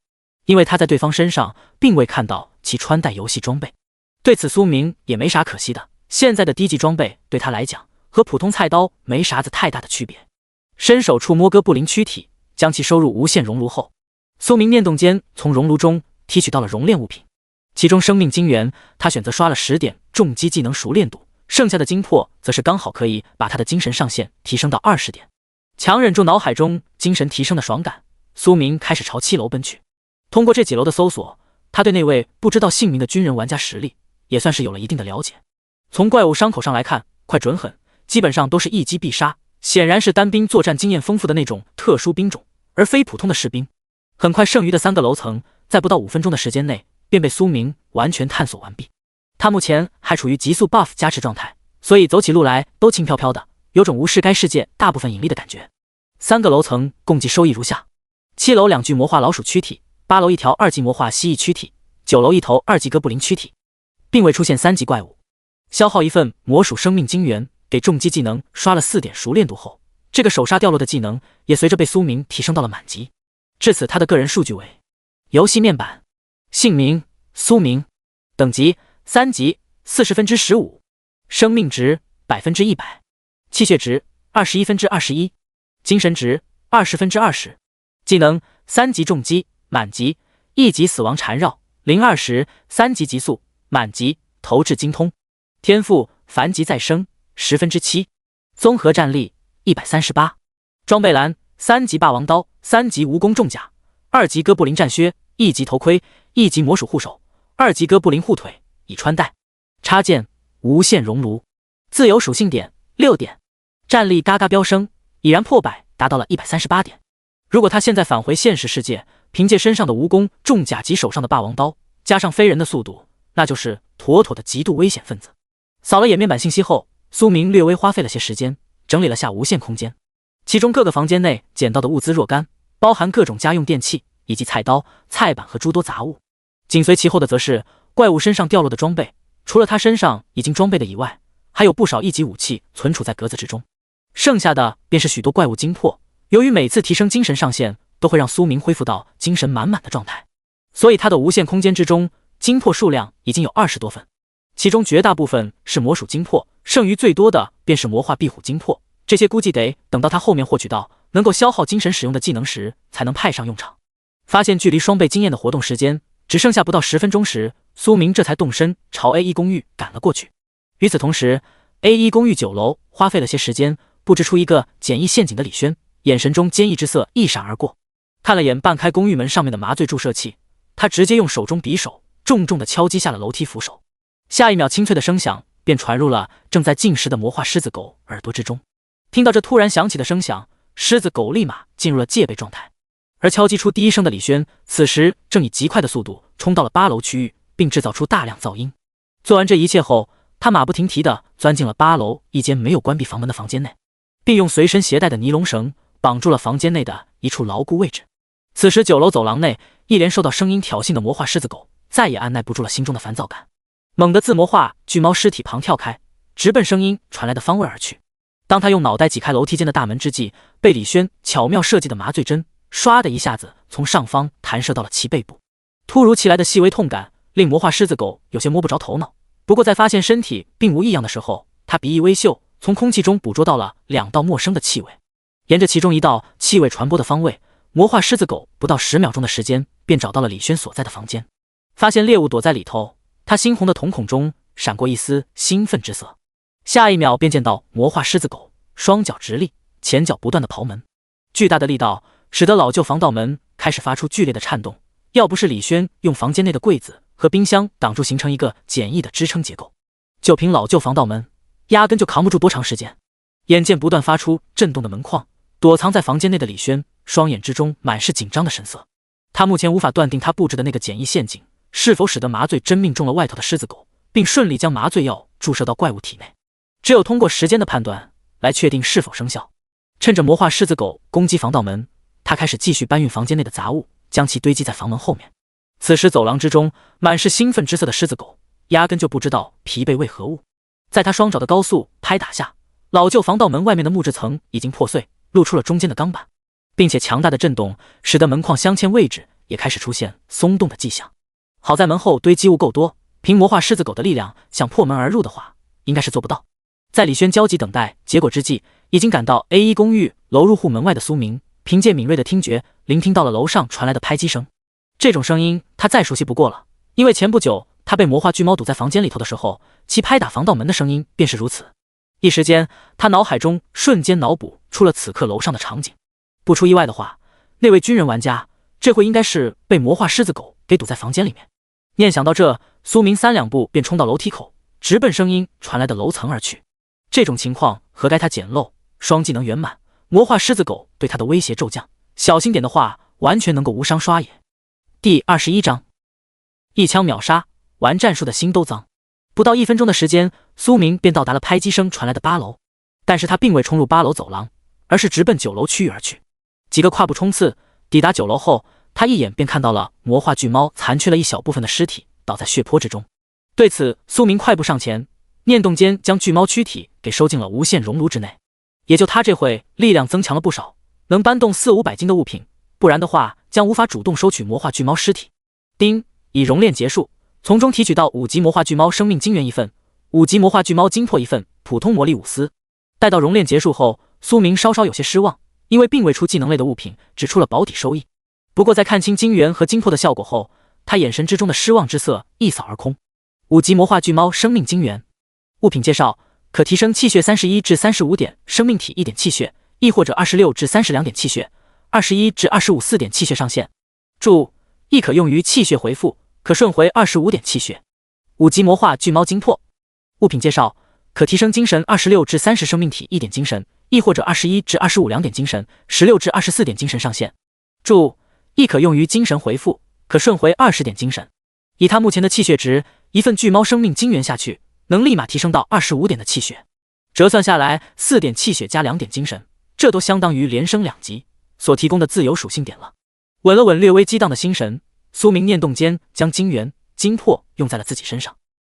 因为他在对方身上并未看到其穿戴游戏装备。对此苏明也没啥可惜的，现在的低级装备对他来讲和普通菜刀没啥子太大的区别。伸手触摸哥布林躯体，将其收入无限熔炉后，苏明念动间从熔炉中提取到了熔炼物品，其中生命精元他选择刷了10点重击技能熟练度，剩下的精魄则是刚好可以把他的精神上限提升到20点。强忍住脑海中精神提升的爽感，苏明开始朝7楼奔去。通过这几楼的搜索，他对那位不知道姓名的军人玩家实力也算是有了一定的了解。从怪物伤口上来看，快准狠，基本上都是一击必杀，显然是单兵作战经验丰富的那种特殊兵种，而非普通的士兵。很快剩余的3个楼层在不到5分钟的时间内便被苏明完全探索完毕。他目前还处于急速 buff 加持状态，所以走起路来都轻飘飘的，有种无视该世界大部分引力的感觉。3个楼层共计收益如下：7楼2具魔化老鼠躯体，8楼1条2级魔化蜥蜴躯体，9楼1头2级哥布林躯体，并未出现3级怪物。消耗1份魔属生命精元，给重击技能刷了4点熟练度后，这个手杀掉落的技能也随着被苏明提升到了满级。至此他的个人数据为：游戏面板，姓名苏明，等级3级40%，生命值100%，气血值21%，精神值20%，技能3级重击满级，1级死亡缠绕020，3级极速满级投掷精通，天赋凡级再生7%，综合战力138，装备栏3级霸王刀，3级蜈蚣重甲，2级哥布林战靴，1级头盔，1级魔属护手，2级哥布林护腿，已穿戴。插件无限熔炉，自由属性点6点，战力嘎嘎飙升，已然破百，达到了138点。如果他现在返回现实世界，凭借身上的蜈蚣重甲及手上的霸王刀，加上飞人的速度，那就是妥妥的极度危险分子。扫了眼面板信息后，苏明略微花费了些时间，整理了下无限空间。其中各个房间内捡到的物资若干，包含各种家用电器以及菜刀、菜板和诸多杂物。紧随其后的则是怪物身上掉落的装备，除了他身上已经装备的以外，还有不少一级武器存储在格子之中。剩下的便是许多怪物精魄，由于每次提升精神上限都会让苏明恢复到精神满满的状态，所以他的无限空间之中精魄数量已经有20多份，其中绝大部分是魔属精魄，剩余最多的便是魔化壁虎精魄。这些估计得等到他后面获取到能够消耗精神使用的技能时才能派上用场。发现距离双倍经验的活动时间只剩下不到10分钟时，苏明这才动身朝 A1 公寓赶了过去。与此同时 ，A1 公寓9楼花费了些时间布置出一个简易陷阱的李轩，眼神中坚毅之色一闪而过。看了眼半开公寓门上面的麻醉注射器，他直接用手中匕首重重地敲击下了楼梯扶手。下一秒，清脆的声响便传入了正在进食的魔化狮子狗耳朵之中。听到这突然响起的声响，狮子狗立马进入了戒备状态。而敲击出第一声的李轩，此时正以极快的速度冲到了8楼区域，并制造出大量噪音。做完这一切后，他马不停蹄地钻进了8楼一间没有关闭房门的房间内，并用随身携带的尼龙绳绑住了房间内的一处牢固位置。此时9楼走廊内，一连受到声音挑衅的魔化狮子狗再也按耐不住了心中的烦躁感，猛地自魔化巨猫尸体旁跳开，直奔声音传来的方位而去。当他用脑袋挤开楼梯间的大门之际，被李轩巧妙设计的麻醉针唰的一下子从上方弹射到了其背部。突如其来的细微痛感令魔化狮子狗有些摸不着头脑，不过在发现身体并无异样的时候，他鼻翼微嗅，从空气中捕捉到了2道陌生的气味。沿着其中一道气味传播的方位，魔化狮子狗不到10秒钟的时间便找到了李轩所在的房间。发现猎物躲在里头，他猩红的瞳孔中闪过一丝兴奋之色。下一秒便见到魔化狮子狗双脚直立，前脚不断的刨门，巨大的力道使得老旧防盗门开始发出剧烈的颤动，要不是李轩用房间内的柜子和冰箱挡住，形成一个简易的支撑结构，就凭老旧防盗门压根就扛不住多长时间。眼见不断发出震动的门框，躲藏在房间内的李轩双眼之中满是紧张的神色。他目前无法断定他布置的那个简易陷阱是否使得麻醉针命中了外头的狮子狗，并顺利将麻醉药注射到怪物体内，只有通过时间的判断来确定是否生效。趁着魔化狮子狗攻击防盗门，他开始继续搬运房间内的杂物，将其堆积在房门后面。此时走廊之中满是兴奋之色的狮子狗压根就不知道疲惫为何物。在他双爪的高速拍打下，老旧防盗门外面的木质层已经破碎，露出了中间的钢板，并且强大的震动使得门框镶嵌位置也开始出现松动的迹象。好在门后堆积物够多，凭魔化狮子狗的力量想破门而入的话应该是做不到。在李轩焦急等待结果之际，已经赶到 A1 公寓楼入户门外的苏明凭借敏锐的听觉聆听到了楼上传来的拍击声。这种声音他再熟悉不过了，因为前不久他被魔化巨猫堵在房间里头的时候，其拍打防盗门的声音便是如此。一时间他脑海中瞬间脑补出了此刻楼上的场景。不出意外的话，那位军人玩家这回应该是被魔化狮子狗给堵在房间里面。念想到这，苏明3两步便冲到楼梯口，直奔声音传来的楼层而去。这种情况何该他简陋，双技能圆满，魔化狮子狗对他的威胁骤降，小心点的话完全能够无伤刷野。第21章一枪秒杀，玩战术的心都脏。不到1分钟的时间，苏明便到达了拍击声传来的8楼，但是他并未冲入8楼走廊，而是直奔9楼区域而去。几个跨步冲刺抵达9楼后，他一眼便看到了魔化巨猫残缺了一小部分的尸体倒在血泊之中。对此，苏明快步上前，念动间将巨猫躯体给收进了无限熔炉之内。也就他这回力量增强了不少，能搬动400-500斤的物品，不然的话将无法主动收取魔化巨猫尸体。丁，已熔炼结束，从中提取到5级魔化巨猫生命精元1份，5级魔化巨猫精魄1份，普通魔力5丝。待到熔炼结束后，苏明稍稍有些失望，因为并未出技能类的物品，只出了保底收益。不过在看清精元和精魄的效果后，他眼神之中的失望之色一扫而空。5级魔化巨猫生命精元。物品介绍：可提升气血31至35点，生命体1点气血，亦或者26至32点气血，21至25 4点气血上限。注：亦可用于气血回复，可顺回25点气血。5级魔化巨猫精魄。物品介绍：可提升精神26至30生命体1点精神，亦或者21至25 2点精神，16至24点精神上限。注：亦可用于精神回复，可顺回20点精神。以他目前的气血值，一份巨猫生命精元下去，能立马提升到25点的气血。折算下来，4点气血加2点精神，这都相当于连升2级，所提供的自由属性点了。稳了稳略微激荡的心神，苏明念动间将精元、精魄用在了自己身上。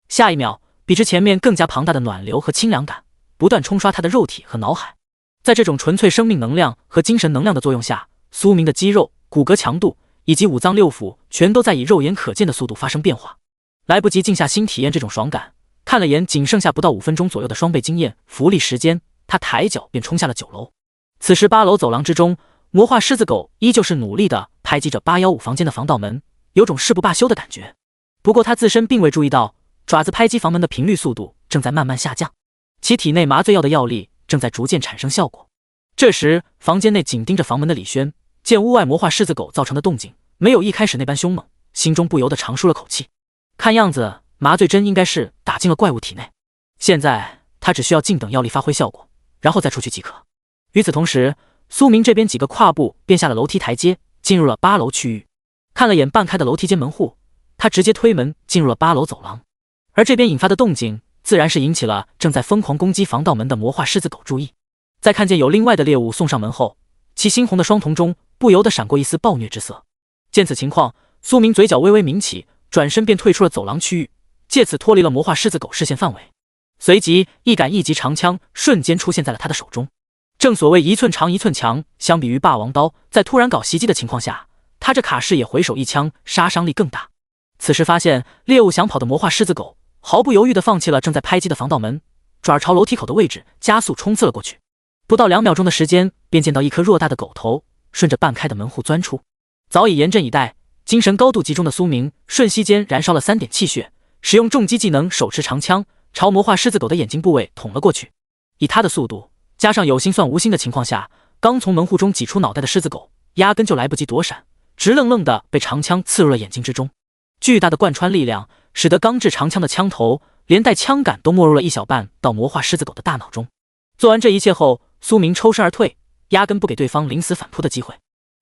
下一秒，比之前面更加庞大的暖流和清凉感不断冲刷他的肉体和脑海。在这种纯粹生命能量和精神能量的作用下，苏明的肌肉、骨骼强度以及五脏六腑全都在以肉眼可见的速度发生变化。来不及静下心体验这种爽感，看了眼仅剩下不到5分钟左右的双倍经验福利时间，他抬脚便冲下了9楼。此时8楼走廊之中，魔化狮子狗依旧是努力地拍击着815房间的防盗门，有种誓不罢休的感觉。不过他自身并未注意到，爪子拍击房门的频率速度正在慢慢下降，其体内麻醉药的药力正在逐渐产生效果。这时，房间内紧盯着房门的李轩见屋外魔化狮子狗造成的动静没有一开始那般凶猛，心中不由得长舒了口气。看样子麻醉针应该是打进了怪物体内，现在他只需要静等药力发挥效果，然后再出去即可。与此同时，苏明这边几个跨步便下了楼梯台阶，进入了8楼区域。看了眼半开的楼梯间门户，他直接推门进入了8楼走廊。而这边引发的动静自然是引起了正在疯狂攻击防盗门的魔化狮子狗注意。在看见有另外的猎物送上门后，其猩红的双瞳中不由得闪过一丝暴虐之色。见此情况，苏明嘴角微微抿起，转身便退出了走廊区域，借此脱离了魔化狮子狗视线范围。随即一杆1级长枪瞬间出现在了他的手中。正所谓1寸长1寸强，相比于霸王刀，在突然搞袭击的情况下，他这卡式也回手一枪，杀伤力更大。此时发现猎物想跑的魔化狮子狗毫不犹豫地放弃了正在拍击的防盗门，爪朝楼梯口的位置加速冲刺了过去。不到2秒钟的时间，便见到一颗偌大的狗头顺着半开的门户钻出。早已严阵以待，精神高度集中的苏明瞬息间燃烧了3点气血，使用重击技能手持长枪朝魔化狮子狗的眼睛部位捅了过去。以他的速度，加上有心算无心的情况下，刚从门户中挤出脑袋的狮子狗压根就来不及躲闪，直愣愣地被长枪刺入了眼睛之中。巨大的贯穿力量使得钢制长枪的枪头连带枪杆都没入了一小半到魔化狮子狗的大脑中。做完这一切后，苏明抽身而退，压根不给对方临死反扑的机会。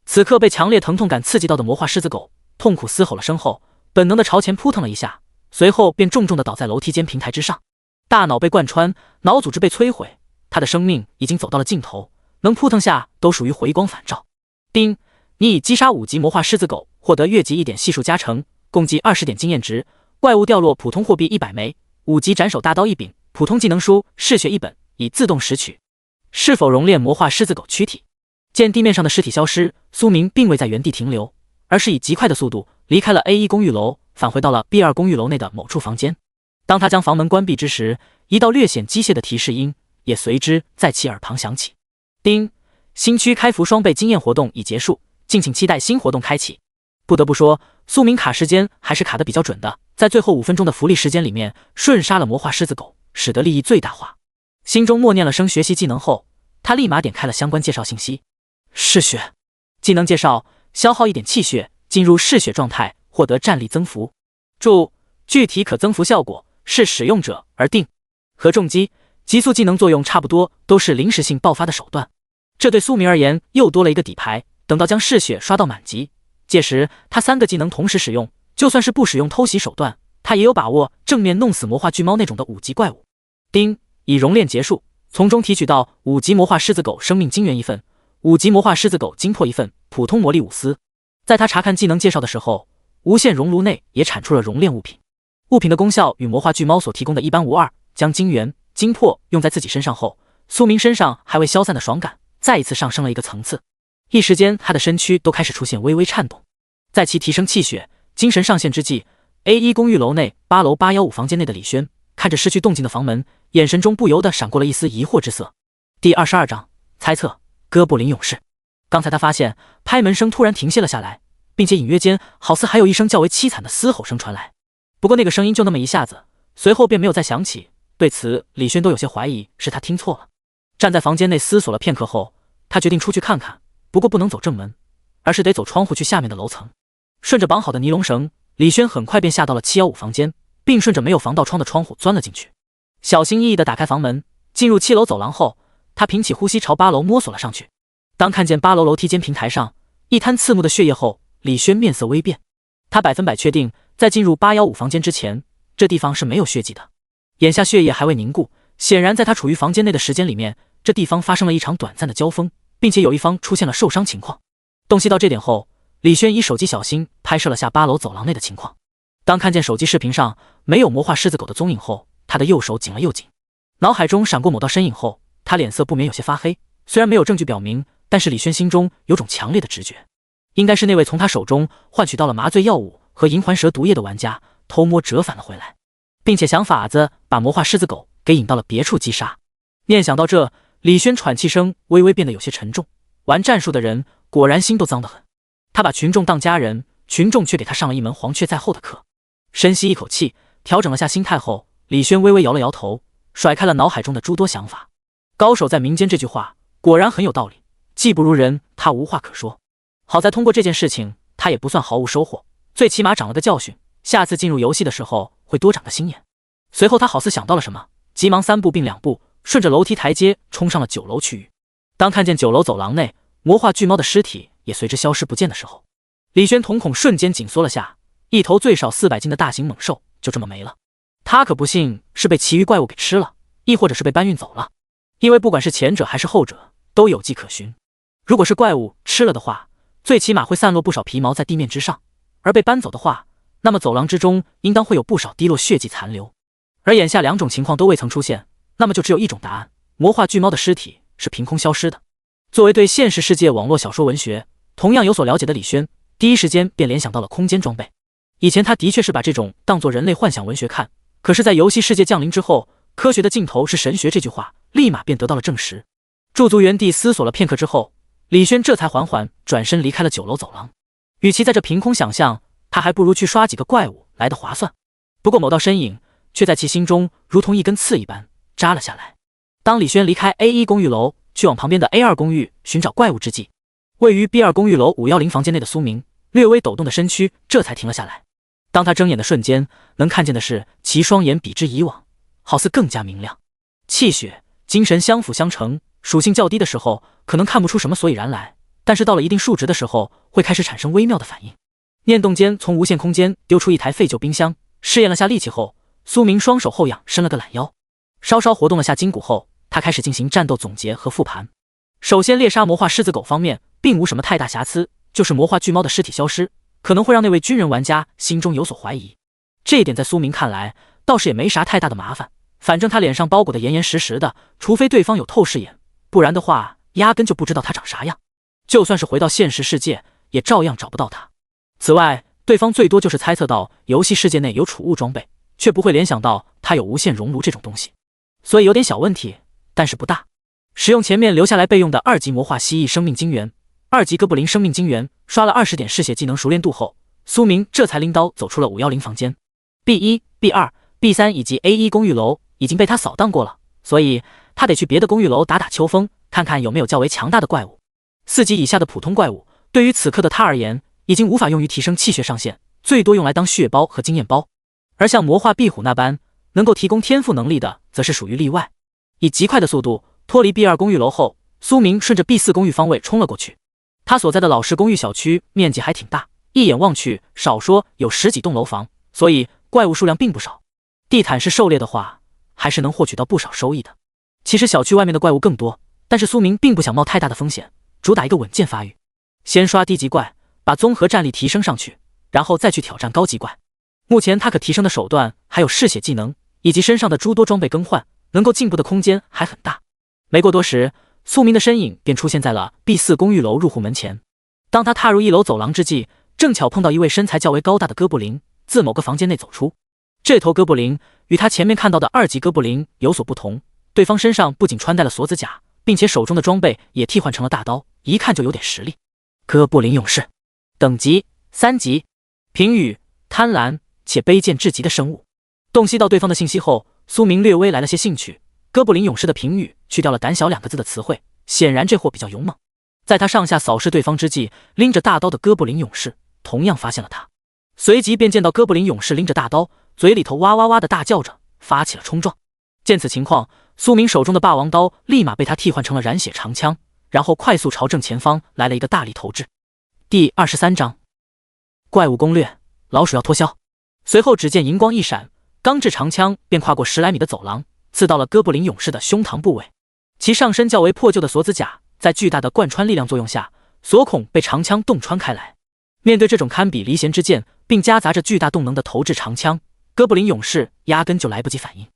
此刻被强烈疼痛感刺激到的魔化狮子狗痛苦嘶吼了声后，本能的朝前扑腾了一下，随后便重重的倒在楼梯间平台之上。大脑被贯穿，脑组织被摧毁，他的生命已经走到了尽头，能扑腾下都属于回光返照。丁，你已击杀5级魔化狮子狗，获得越级1点系数加成，共计20点经验值。怪物掉落普通货币100枚，5级斩首大刀1柄，普通技能书嗜血1本，已自动拾取。是否熔炼魔化狮子狗躯体？见地面上的尸体消失，苏明并未在原地停留，而是以极快的速度离开了 A1 公寓楼，返回到了 B2 公寓楼内的某处房间。当他将房门关闭之时，一道略显机械的提示音也随之在其耳旁响起。丁，新区开服双倍经验活动已结束，敬请期待新活动开启。不得不说，苏明卡时间还是卡得比较准的，在最后5分钟的福利时间里面瞬杀了魔化狮子狗，使得利益最大化。心中默念了声学习技能后，他立马点开了相关介绍信息。嗜血技能介绍：消耗1点气血，进入嗜血状态，获得战力增幅。注：具体可增幅效果视使用者而定。和重击、急速技能作用差不多，都是临时性爆发的手段。这对苏明而言又多了一个底牌，等到将嗜血刷到满级，届时他3个技能同时使用，就算是不使用偷袭手段，他也有把握正面弄死魔化巨猫那种的5级怪物。丁，已熔炼结束，从中提取到5级魔化狮子狗生命精元1份，5级魔化狮子狗精魄1份，普通魔力5丝。在他查看技能介绍的时候，无限熔炉内也产出了熔炼物品。物品的功效与魔化巨猫所提供的一般无二，将精元、精魄用在自己身上后，苏明身上还未消散的爽感再一次上升了一个层次。一时间，他的身躯都开始出现微微颤动。在其提升气血、精神上限之际， A1 公寓楼内8楼815房间内的李轩看着失去动静的房门，眼神中不由得闪过了一丝疑惑之色。第22章猜测哥布林勇士。刚才他发现拍门声突然停歇了下来，并且隐约间好似还有一声较为凄惨的嘶吼声传来。不过那个声音就那么一下子，随后便没有再响起。对此，李轩都有些怀疑是他听错了。站在房间内思索了片刻后，他决定出去看看，不过不能走正门，而是得走窗户去下面的楼层。顺着绑好的尼龙绳，李轩很快便下到了715房间，并顺着没有防盗窗的窗户钻了进去。小心翼翼地打开房门，进入7楼走廊后，他屏起呼吸朝8楼摸索了上去。当看见8楼楼梯间平台上一滩刺目的血液后，李轩面色微变。他100%确定，在进入815房间之前，这地方是没有血迹的。眼下血液还未凝固，显然在他处于房间内的时间里面，这地方发生了一场短暂的交锋，并且有一方出现了受伤情况。洞悉到这点后，李轩以手机小心拍摄了下8楼走廊内的情况。当看见手机视频上没有魔化狮子狗的踪影后，他的右手紧了又紧。脑海中闪过某道身影后，他脸色不免有些发黑。虽然没有证据表明，但是李轩心中有种强烈的直觉，应该是那位从他手中换取到了麻醉药物和银环蛇毒液的玩家偷摸折返了回来，并且想法子把魔化狮子狗给引到了别处击杀。念想到这，李轩喘气声微微变得有些沉重。玩战术的人果然心都脏得很。他把群众当家人，群众却给他上了一门黄雀在后的课。深吸一口气，调整了下心态后，李轩微微摇了摇头，甩开了脑海中的诸多想法。高手在民间这句话果然很有道理，技不如人，他无话可说。好在通过这件事情，他也不算毫无收获，最起码长了个教训，下次进入游戏的时候会多长个心眼。随后他好似想到了什么，急忙3步并2步，顺着楼梯台阶冲上了9楼区域。当看见9楼走廊内魔化巨猫的尸体也随之消失不见的时候，李轩瞳孔瞬间紧缩了下，一头最少400斤的大型猛兽就这么没了。他可不信是被其余怪物给吃了，亦或者是被搬运走了，因为不管是前者还是后者都有迹可循。如果是怪物吃了的话，最起码会散落不少皮毛在地面之上，而被搬走的话，那么走廊之中应当会有不少滴落血迹残留。而眼下2种情况都未曾出现，那么就只有一种答案：魔化巨猫的尸体是凭空消失的。作为对现实世界网络小说文学同样有所了解的李轩，第一时间便联想到了空间装备。以前他的确是把这种当作人类幻想文学看，可是在游戏世界降临之后，科学的尽头是神学这句话立马便得到了证实。驻足原地思索了片刻之后，李轩这才缓缓转身离开了9楼走廊。与其在这凭空想象，他还不如去刷几个怪物来得划算。不过某道身影却在其心中如同一根刺一般扎了下来。当李轩离开 A1 公寓楼去往旁边的 A2 公寓寻找怪物之际，位于 B2 公寓楼510房间内的苏明略微抖动的身躯这才停了下来。当他睁眼的瞬间，能看见的是其双眼比之以往好似更加明亮。气血精神相辅相成，属性较低的时候可能看不出什么所以然来，但是到了一定数值的时候会开始产生微妙的反应。念动间从无限空间丢出一台废旧冰箱，试验了下力气后，苏明双手后仰伸了个懒腰，稍稍活动了下筋骨后，他开始进行战斗总结和复盘。首先猎杀魔化狮子狗方面并无什么太大瑕疵，就是魔化巨猫的尸体消失可能会让那位军人玩家心中有所怀疑，这一点在苏明看来倒是也没啥太大的麻烦，反正他脸上包裹得严严实实的，除非对方有透视眼，不然的话压根就不知道他长啥样，就算是回到现实世界也照样找不到他。此外，对方最多就是猜测到游戏世界内有储物装备，却不会联想到他有无限熔炉这种东西，所以有点小问题，但是不大。使用前面留下来备用的2级魔化蜥蜴生命晶元、2级哥布林生命晶元，刷了20点嗜血技能熟练度后，苏明这才拎刀走出了510房间。B1、B2、B3 以及 A1 公寓楼已经被他扫荡过了，所以他得去别的公寓楼打打秋风，看看有没有较为强大的怪物。4级以下的普通怪物，对于此刻的他而言，已经无法用于提升气血上限，最多用来当血包和经验包。而像魔化壁虎那般能够提供天赋能力的，则是属于例外。以极快的速度脱离 B2 公寓楼后，苏明顺着 B4 公寓方位冲了过去。他所在的老式公寓小区面积还挺大，一眼望去少说有10几栋楼房，所以怪物数量并不少。地毯式狩猎的话，还是能获取到不少收益的。其实小区外面的怪物更多，但是苏明并不想冒太大的风险，主打一个稳健发育，先刷低级怪，把综合战力提升上去，然后再去挑战高级怪。目前他可提升的手段还有嗜血技能以及身上的诸多装备更换，能够进步的空间还很大。没过多时，苏明的身影便出现在了 B4 公寓楼入户门前。当他踏入1楼走廊之际，正巧碰到一位身材较为高大的哥布林自某个房间内走出。这头哥布林与他前面看到的2级哥布林有所不同，对方身上不仅穿戴了锁子甲，并且手中的装备也替换成了大刀，一看就有点实力。哥布林勇士，等级3级，评语：贪婪且卑贱至极的生物。洞悉到对方的信息后，苏明略微来了些兴趣。哥布林勇士的评语去掉了胆小2个字的词汇，显然这货比较勇猛。在他上下扫视对方之际，拎着大刀的哥布林勇士同样发现了他，随即便见到哥布林勇士拎着大刀嘴里头哇哇哇的大叫着，发起了冲撞。见此情况，苏明手中的霸王刀立马被他替换成了染血长枪，然后快速朝正前方来了一个大力投掷。第23章怪物攻略，老鼠要脱销。随后只见银光一闪，钢制长枪便跨过10来米的走廊，刺到了哥布林勇士的胸膛部位。其上身较为破旧的锁子甲在巨大的贯穿力量作用下，锁孔被长枪洞穿开来。面对这种堪比离弦之箭，并夹杂着巨大动能的投掷长枪，哥布林勇士压根就来不及反应。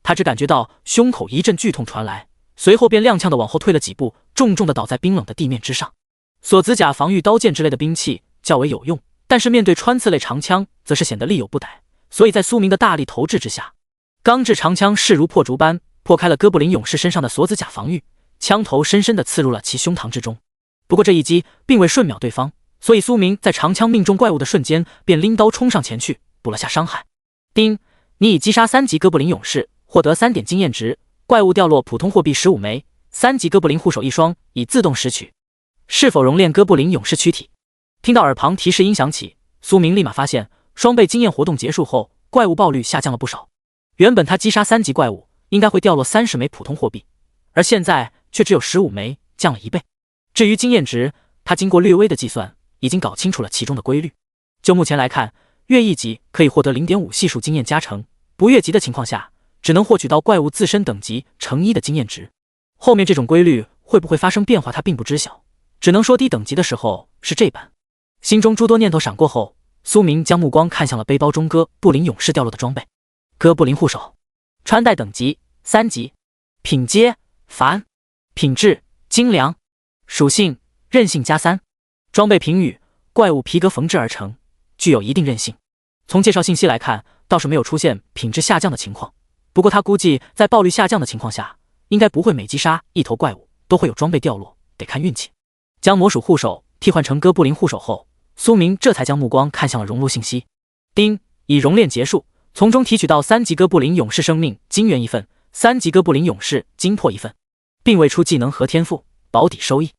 他只感觉到胸口一阵剧痛传来，随后便踉跄的往后退了几步，重重的倒在冰冷的地面之上。锁子甲防御刀剑之类的兵器较为有用，但是面对穿刺类长枪则是显得力有不逮，所以在苏明的大力投掷之下，钢制长枪势如破竹般破开了哥布林勇士身上的锁子甲防御，枪头深深地刺入了其胸膛之中。不过这一击并未瞬秒对方，所以苏明在长枪命中怪物的瞬间便拎刀冲上前去补了下伤害。丁，你已击杀3级哥布林勇士，获得3点经验值，怪物掉落普通货币15枚，3级哥布林护手1双已自动拾取。是否熔炼哥布林勇士躯体？听到耳旁提示音响起，苏明立马发现双倍经验活动结束后，怪物爆率下降了不少。原本他击杀3级怪物应该会掉落30枚普通货币，而现在却只有15枚，降了1倍。至于经验值，他经过略微的计算，已经搞清楚了其中的规律。就目前来看，越1级可以获得 0.5 系数经验加成，不越级的情况下，只能获取到怪物自身等级乘1的经验值。后面这种规律会不会发生变化，他并不知晓，只能说低等级的时候是这般。心中诸多念头闪过后，苏明将目光看向了背包中哥布林勇士掉落的装备。哥布林护手，穿戴等级3级，品阶凡，品质精良，属性韧性+3，装备评语怪物皮革缝制而成，具有一定韧性。从介绍信息来看，倒是没有出现品质下降的情况，不过他估计在爆率下降的情况下，应该不会每击杀一头怪物都会有装备掉落，得看运气。将魔鼠护手替换成哥布林护手后，苏明这才将目光看向了熔炉信息。丁，已熔炼结束，从中提取到3级哥布林勇士生命金元1份，3级哥布林勇士金魄1份，并未出技能和天赋，保底收益。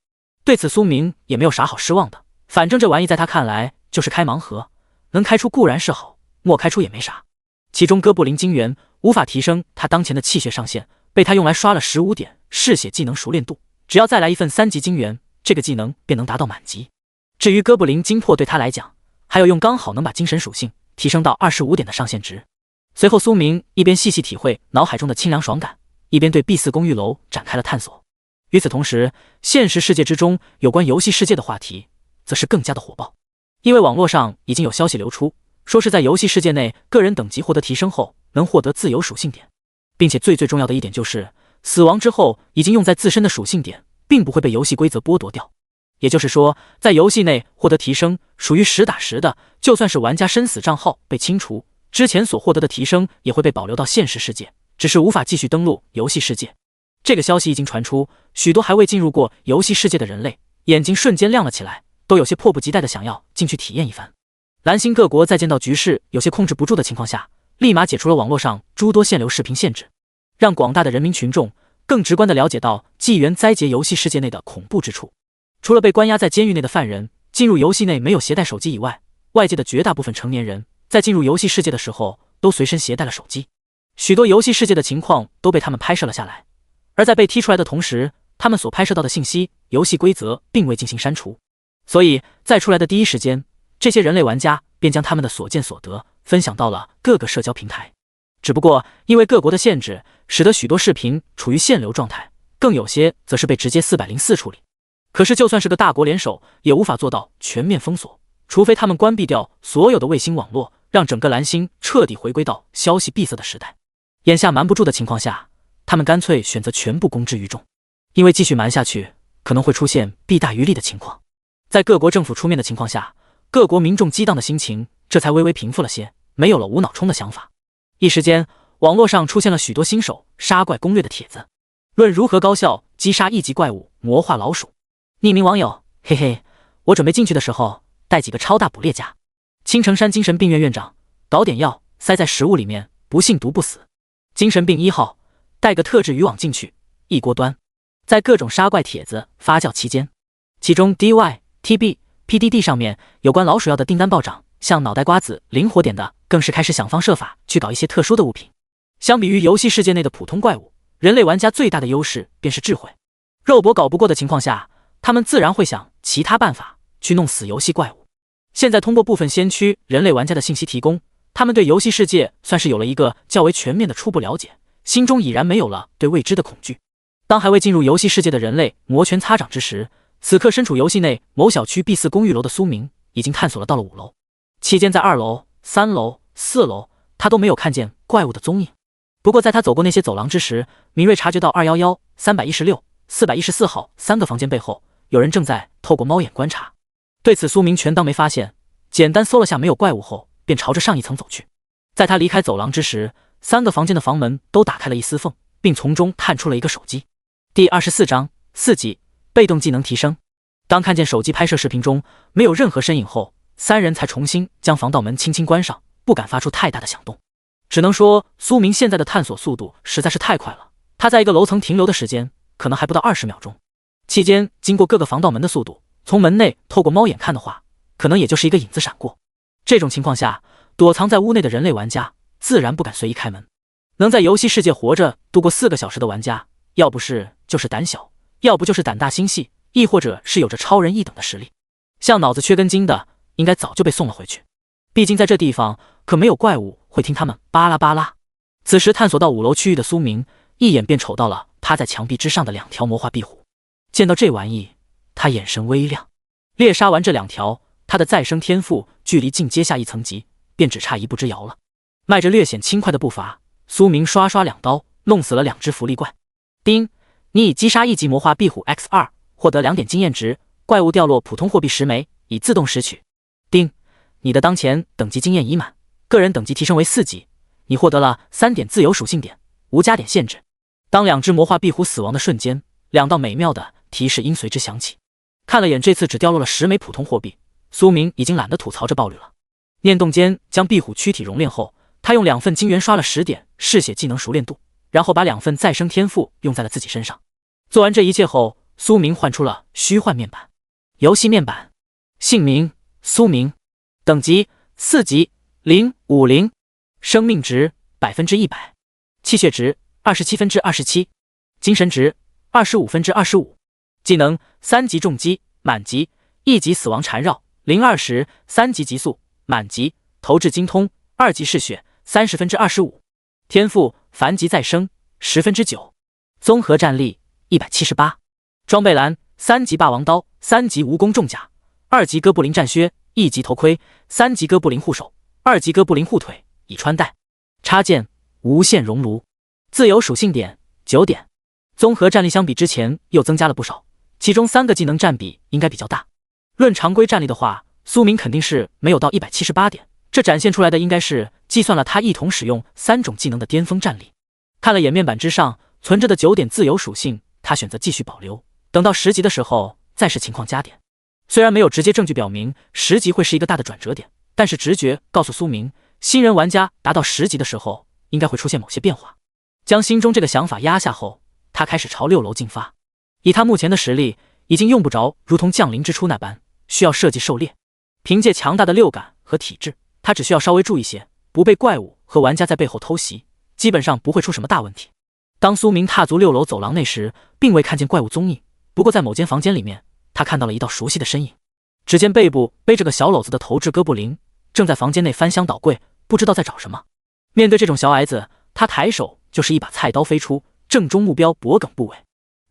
对此苏明也没有啥好失望的，反正这玩意在他看来就是开盲盒，能开出固然是好，莫开出也没啥。其中哥布林金元无法提升他当前的气血上限，被他用来刷了15点嗜血技能熟练度，只要再来1份3级金元，这个技能便能达到满级。至于哥布林金魄对他来讲，还有用，刚好能把精神属性提升到25点的上限值。随后苏明一边细细体会脑海中的清凉爽感，一边对 B4 公寓楼展开了探索。与此同时，现实世界之中有关游戏世界的话题则是更加的火爆，因为网络上已经有消息流出，说是在游戏世界内个人等级获得提升后能获得自由属性点，并且最重要的一点就是死亡之后已经用在自身的属性点并不会被游戏规则剥夺掉。也就是说，在游戏内获得提升属于实打实的，就算是玩家生死账号被清除，之前所获得的提升也会被保留到现实世界，只是无法继续登录游戏世界。这个消息一经传出，许多还未进入过游戏世界的人类眼睛瞬间亮了起来，都有些迫不及待的想要进去体验一番。蓝星各国在见到局势有些控制不住的情况下，立马解除了网络上诸多限流视频限制，让广大的人民群众更直观地了解到纪元灾劫游戏世界内的恐怖之处。除了被关押在监狱内的犯人进入游戏内没有携带手机以外，外界的绝大部分成年人在进入游戏世界的时候都随身携带了手机，许多游戏世界的情况都被他们拍摄了下来。而在被踢出来的同时，他们所拍摄到的信息、游戏规则并未进行删除，所以在出来的第一时间，这些人类玩家便将他们的所见所得分享到了各个社交平台。只不过因为各国的限制，使得许多视频处于限流状态，更有些则是被直接404处理。可是就算是个大国联手，也无法做到全面封锁，除非他们关闭掉所有的卫星网络，让整个蓝星彻底回归到消息闭塞的时代。眼下瞒不住的情况下，他们干脆选择全部公之于众，因为继续瞒下去可能会出现弊大于利的情况。在各国政府出面的情况下，各国民众激荡的心情这才微微平复了些，没有了无脑冲的想法。一时间，网络上出现了许多新手杀怪攻略的帖子，论如何高效击杀1级怪物魔化老鼠。匿名网友：嘿嘿，我准备进去的时候带几个超大捕猎家。青城山精神病院院长：搞点药塞在食物里面，不信毒不死。精神病1号：带个特制渔网进去，一锅端。在各种杀怪帖子发酵期间，其中 DY、TB、PDD 上面有关老鼠药的订单暴涨，像脑袋瓜子灵活点的更是开始想方设法去搞一些特殊的物品。相比于游戏世界内的普通怪物，人类玩家最大的优势便是智慧。肉搏搞不过的情况下，他们自然会想其他办法去弄死游戏怪物。现在通过部分先驱人类玩家的信息提供，他们对游戏世界算是有了一个较为全面的初步了解，心中已然没有了对未知的恐惧。当还未进入游戏世界的人类摩拳擦掌之时，此刻身处游戏内某小区 B4 公寓楼的苏明已经探索了到了5楼，期间在2楼、3楼、4楼，他都没有看见怪物的踪影。不过在他走过那些走廊之时，敏锐察觉到211、316、414号3个房间背后有人正在透过猫眼观察。对此苏明全当没发现，简单搜了下没有怪物后，便朝着上一层走去。在他离开走廊之时，3个房间的房门都打开了一丝缝，并从中探出了一个手机。第24章4级被动技能提升。当看见手机拍摄视频中没有任何身影后，3人才重新将防盗门轻轻关上，不敢发出太大的响动。只能说苏明现在的探索速度实在是太快了，他在一个楼层停留的时间可能还不到20秒钟，期间经过各个防盗门的速度，从门内透过猫眼看的话，可能也就是一个影子闪过。这种情况下，躲藏在屋内的人类玩家自然不敢随意开门。能在游戏世界活着度过4个小时的玩家，要不是就是胆小，要不就是胆大心细，亦或者是有着超人一等的实力。像脑子缺根筋的，应该早就被送了回去。毕竟在这地方可没有怪物会听他们巴拉巴拉。此时探索到5楼区域的苏明一眼便瞅到了趴在墙壁之上的2条魔化壁虎。见到这玩意，他眼神微亮。猎杀完这2条，他的再生天赋距离进阶下1层级便只差1步之遥了。迈着略显轻快的步伐，苏明刷刷2刀弄死了2只福利怪。丁，你已击杀1级魔化壁虎 X2， 获得2点经验值，怪物掉落普通货币10枚，已自动拾取。丁，你的当前等级经验已满，个人等级提升为4级，你获得了3点自由属性点，无加点限制。当2只魔化壁虎死亡的瞬间，2道美妙的提示音随之响起。看了眼这次只掉落了10枚普通货币，苏明已经懒得吐槽这暴率了。念动间将壁虎躯体熔炼后，他用2份晶元刷了10点嗜血技能熟练度，然后把2份再生天赋用在了自己身上。做完这一切后，苏明换出了虚幻面板。游戏面板，姓名苏明，等级4级050，生命值100%，气血值27%，精神值25%，技能3级重击满级，1级死亡缠绕020， 3级极速满级，投掷精通2级嗜血30%，天赋凡级再生10%，综合战力178，装备栏3级霸王刀，3级蜈蚣重甲，2级哥布林战靴，1级头盔，3级哥布林护手，2级哥布林护腿已穿戴。插件无限熔炉。自由属性点9点，综合战力相比之前又增加了不少，其中3个技能占比应该比较大。论常规战力的话，苏明肯定是没有到178点，这展现出来的应该是计算了他一同使用3种技能的巅峰战力。看了眼面板之上存着的9点自由属性，他选择继续保留，等到10级的时候再视情况加点。虽然没有直接证据表明10级会是一个大的转折点，但是直觉告诉苏明，新人玩家达到10级的时候应该会出现某些变化。将心中这个想法压下后，他开始朝6楼进发。以他目前的实力，已经用不着如同降临之初那般需要设计狩猎，凭借强大的六感和体质，他只需要稍微注意些，不被怪物和玩家在背后偷袭，基本上不会出什么大问题。当苏明踏足6楼走廊内时，并未看见怪物踪影，不过在某间房间里面，他看到了一道熟悉的身影。只见背部背着个小篓子的投掷哥布林正在房间内翻箱倒柜，不知道在找什么。面对这种小矮子，他抬手就是一把菜刀飞出，正中目标脖颈部位。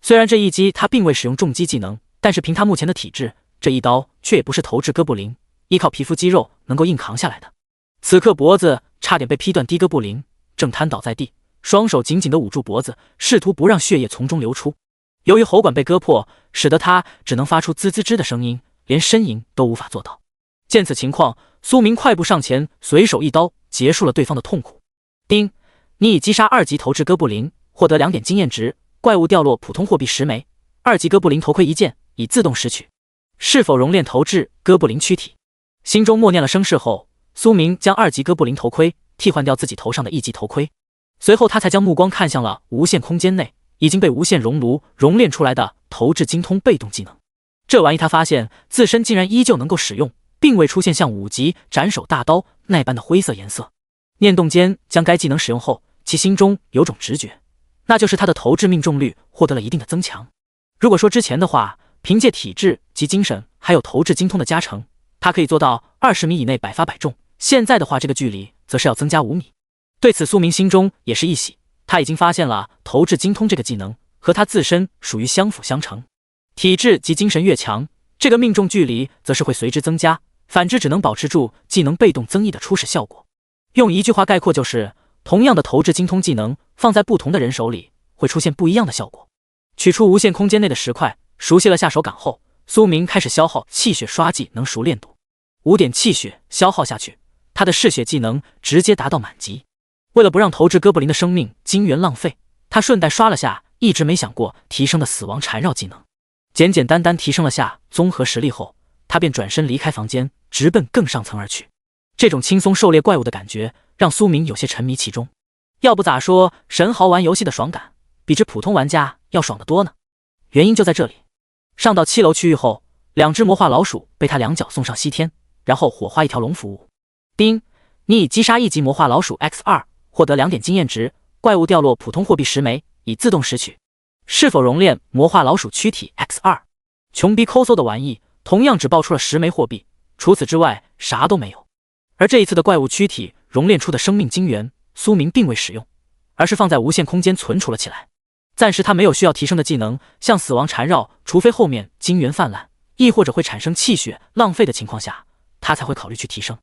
虽然这一击他并未使用重击技能，但是凭他目前的体质，这一刀却也不是投掷哥布林依靠皮肤肌肉能够硬扛下来的。此刻脖子差点被劈断，低哥布林正瘫倒在地，双手紧紧地捂住脖子，试图不让血液从中流出。由于喉管被割破，使得他只能发出滋滋吱的声音，连呻吟都无法做到。见此情况，苏明快步上前，随手一刀结束了对方的痛苦。丁，你已击杀2级投掷哥布林，获得2点经验值，怪物掉落普通货币10枚，2级哥布林头盔1件，已自动拾取。是否熔炼投掷哥布林躯体？心中默念了声誓后，苏明将2级哥布林头盔替换掉自己头上的1级头盔，随后他才将目光看向了无限空间内已经被无限熔炉熔炼出来的投掷精通被动技能。这玩意他发现自身竟然依旧能够使用，并未出现像5级斩首大刀那般的灰色颜色。念动间将该技能使用后，其心中有种直觉，那就是他的投掷命中率获得了一定的增强。如果说之前的话，凭借体质及精神还有投掷精通的加成，他可以做到20米以内百发百中，现在的话这个距离则是要增加5米。对此苏明心中也是一喜，他已经发现了投掷精通这个技能和他自身属于相辅相成，体质及精神越强，这个命中距离则是会随之增加，反之只能保持住技能被动增益的初始效果。用一句话概括就是，同样的投掷精通技能放在不同的人手里会出现不一样的效果。取出无限空间内的石块，熟悉了下手感后，苏明开始消耗气血刷技能熟练度。5点气血消耗下去，他的嗜血技能直接达到满级。为了不让投掷哥布林的生命金元浪费，他顺带刷了下一直没想过提升的死亡缠绕技能。简简单单提升了下综合实力后，他便转身离开房间，直奔更上层而去。这种轻松狩猎怪物的感觉让苏明有些沉迷其中。要不咋说神豪玩游戏的爽感比之普通玩家要爽得多呢？原因就在这里。上到7楼区域后，2只魔化老鼠被他2脚送上西天，然后火花一条龙服务。丁，你已击杀1级魔化老鼠 X2， 获得2点经验值，怪物掉落普通货币10枚，已自动拾取。是否熔炼魔化老鼠躯体 X2？ 穷逼抠搜的玩意同样只爆出了10枚货币，除此之外啥都没有。而这一次的怪物躯体熔炼出的生命晶元，苏明并未使用，而是放在无限空间存储了起来。暂时他没有需要提升的技能，像死亡缠绕，除非后面晶元泛滥，亦或者会产生气血浪费的情况下，他才会考虑去提升。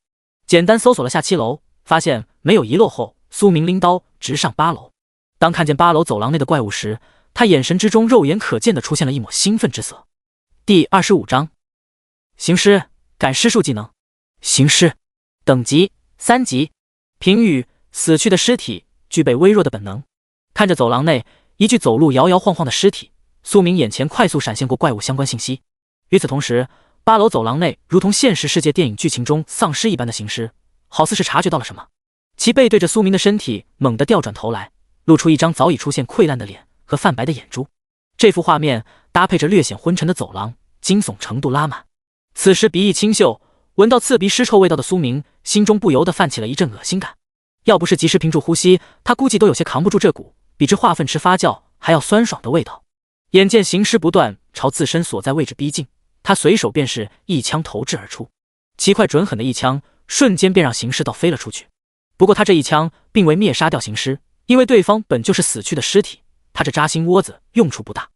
简单搜索了下7楼，发现没有遗漏后，苏明拎刀直上8楼。当看见8楼走廊内的怪物时，他眼神之中肉眼可见的出现了一抹兴奋之色。第25章行尸赶尸术技能。行尸等级3级。评语：死去的尸体具备微弱的本能。看着走廊内一具走路摇摇晃晃的尸体，苏明眼前快速闪现过怪物相关信息。与此同时，8楼走廊内如同现实世界电影剧情中丧尸一般的行尸，好似是察觉到了什么，其背对着苏明的身体猛地调转头来，露出一张早已出现溃烂的脸和泛白的眼珠。这幅画面搭配着略显昏沉的走廊，惊悚程度拉满。此时鼻翼清秀，闻到刺鼻尸臭味道的苏明心中不由得泛起了一阵恶心感。要不是及时屏住呼吸，他估计都有些扛不住这股比之化粪池发酵还要酸爽的味道。眼见行尸不断朝自身所在位置逼近，他随手便是一枪投掷而出，奇快准狠的一枪瞬间便让行尸倒飞了出去。不过他这一枪并未灭杀掉行尸，因为对方本就是死去的尸体，他这扎心窝子用处不大。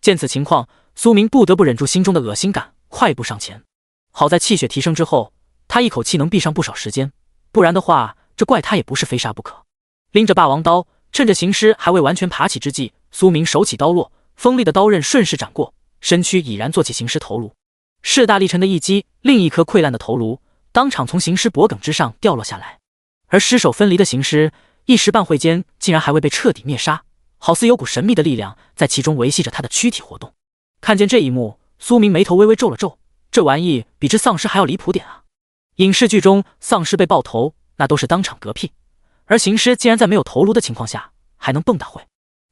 见此情况，苏明不得不忍住心中的恶心感，快步上前。好在气血提升之后，他一口气能避上不少时间，不然的话这怪他也不是非杀不可。拎着霸王刀，趁着行尸还未完全爬起之际，苏明手起刀落，锋利的刀刃顺势斩过，身躯已然做起行尸头颅。势大力沉的一击，另一颗溃烂的头颅当场从行尸脖颈之上掉落下来。而尸首分离的行尸一时半会间竟然还未被彻底灭杀，好似有股神秘的力量在其中维系着他的躯体活动。看见这一幕，苏明眉头微微皱了皱，这玩意比之丧尸还要离谱点啊！影视剧中丧尸被爆头那都是当场嗝屁，而行尸竟然在没有头颅的情况下还能蹦跶会。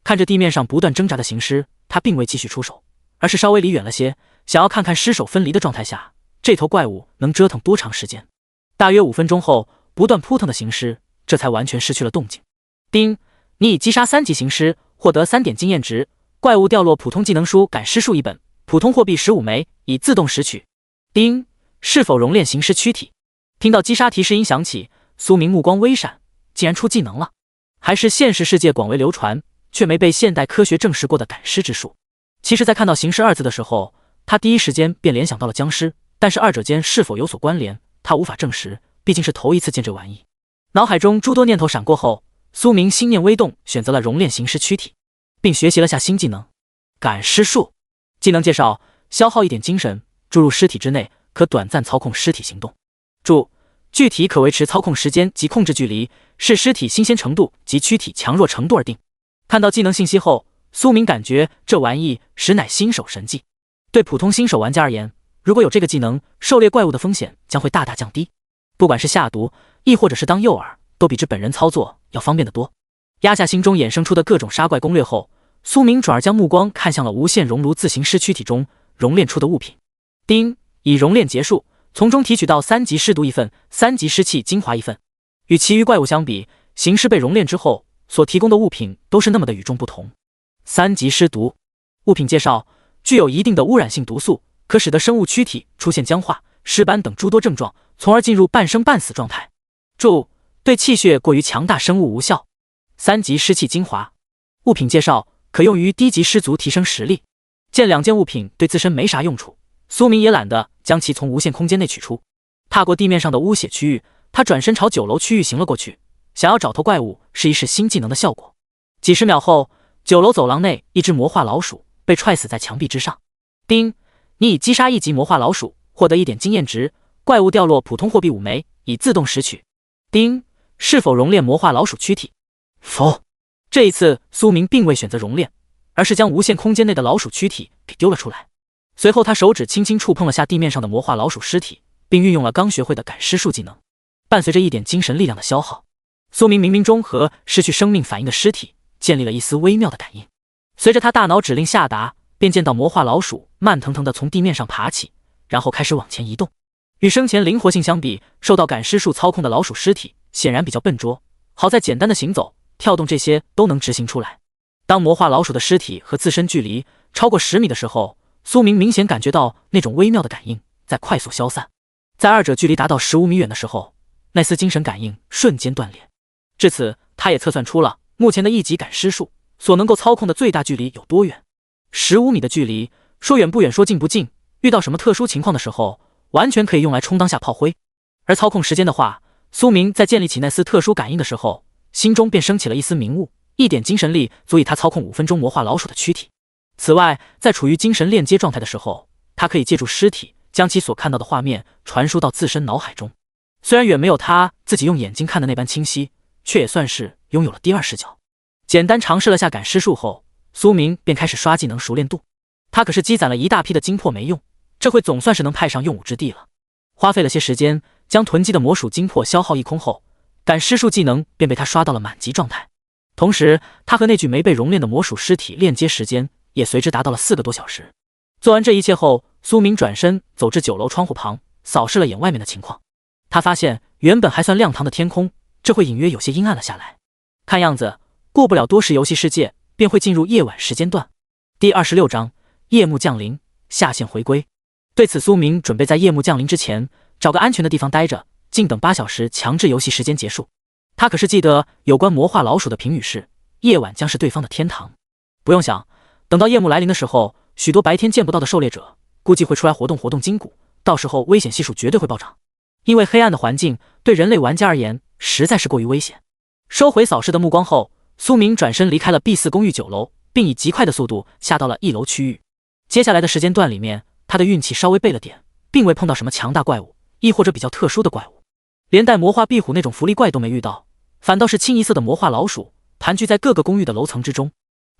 看着地面上不断挣扎的行尸，他并未继续出手，而是稍微离远了些，想要看看尸首分离的状态下这头怪物能折腾多长时间。大约5分钟后，不断扑腾的行尸这才完全失去了动静。丁，你已击杀3级行尸，获得3点经验值，怪物掉落普通技能书赶尸术1本，普通货币15枚，已自动拾取。丁，是否熔炼行尸躯体？听到击杀提示音响起，苏明目光微闪，竟然出技能了，还是现实世界广为流传却没被现代科学证实过的赶尸之术。其实在看到行尸2字的时候，他第一时间便联想到了僵尸，但是二者间是否有所关联，他无法证实，毕竟是头一次见这玩意。脑海中诸多念头闪过后，苏明心念微动，选择了熔炼行尸躯体，并学习了下新技能赶尸术。技能介绍：消耗1点精神，注入尸体之内，可短暂操控尸体行动。注：具体可维持操控时间及控制距离，视尸体新鲜程度及躯体强弱程度而定。看到技能信息后，苏明感觉这玩意实乃新手神技。对普通新手玩家而言，如果有这个技能，狩猎怪物的风险将会大大降低。不管是下毒，亦或者是当诱饵，都比之本人操作要方便得多。压下心中衍生出的各种杀怪攻略后，苏明转而将目光看向了无限熔炉自行尸躯体中熔炼出的物品。丁，已熔炼结束，从中提取到3级尸毒1份，3级尸气精华1份。与其余怪物相比，行尸被熔炼之后所提供的物品都是那么的与众不同。3级尸毒物品介绍：具有一定的污染性毒素，可使得生物躯体出现僵化、尸斑等诸多症状，从而进入半生半死状态。注：对气血过于强大生物无效。3级尸气精华物品介绍：可用于低级尸族提升实力。见2件物品对自身没啥用处，苏明也懒得将其从无限空间内取出。踏过地面上的污血区域，他转身朝9楼区域行了过去，想要找头怪物试一试新技能的效果。几十秒后，9楼走廊内一只魔化老鼠被踹死在墙壁之上。丁，你已击杀1级魔化老鼠，获得1点经验值，怪物掉落普通货币5枚，已自动拾取。丁，是否熔炼魔化老鼠躯体？否。这一次苏明并未选择熔炼，而是将无限空间内的老鼠躯体给丢了出来。随后他手指轻轻触碰了下地面上的魔化老鼠尸体，并运用了刚学会的赶尸术技能。伴随着1点精神力量的消耗，苏明冥冥中和失去生命反应的尸体建立了一丝微妙的感应。随着他大脑指令下达，便见到魔化老鼠慢腾腾地从地面上爬起，然后开始往前移动。与生前灵活性相比，受到赶尸术操控的老鼠尸体显然比较笨拙，好在简单的行走、跳动这些都能执行出来。当魔化老鼠的尸体和自身距离超过10米的时候，苏明明显感觉到那种微妙的感应在快速消散。在二者距离达到15米远的时候，那丝精神感应瞬间断裂。至此，他也测算出了目前的1级赶尸术所能够操控的最大距离有多远。15米的距离，说远不远，说近不近，遇到什么特殊情况的时候，完全可以用来充当下炮灰。而操控时间的话，苏明在建立起那丝特殊感应的时候，心中便升起了一丝明悟，1点精神力足以他操控5分钟魔化老鼠的躯体。此外，在处于精神链接状态的时候，他可以借助尸体将其所看到的画面传输到自身脑海中。虽然远没有他自己用眼睛看的那般清晰，却也算是拥有了第2视角。简单尝试了下赶尸术后，苏明便开始刷技能熟练度。他可是积攒了一大批的精魄没用，这回总算是能派上用武之地了。花费了些时间将囤积的魔属精魄消耗一空后，赶尸术技能便被他刷到了满级状态。同时，他和那具没被熔炼的魔属尸体链接时间也随之达到了4个多小时。做完这一切后，苏明转身走至9楼窗户旁，扫视了眼外面的情况。他发现原本还算亮堂的天空，这会隐约有些阴暗了下来。看样子，过不了多时，游戏世界便会进入夜晚时间段。第26章，夜幕降临，下线回归。对此，苏明准备在夜幕降临之前找个安全的地方待着，静等8小时强制游戏时间结束。他可是记得有关魔化老鼠的评语是：夜晚将是对方的天堂。不用想，等到夜幕来临的时候，许多白天见不到的狩猎者估计会出来活动活动筋骨，到时候危险系数绝对会暴涨。因为黑暗的环境对人类玩家而言实在是过于危险。收回扫视的目光后，苏明转身离开了 B4 公寓9楼，并以极快的速度下到了1楼区域。接下来的时间段里面，他的运气稍微背了点，并未碰到什么强大怪物，亦或者比较特殊的怪物，连带魔化壁虎那种福利怪都没遇到，反倒是清一色的魔化老鼠盘踞在各个公寓的楼层之中。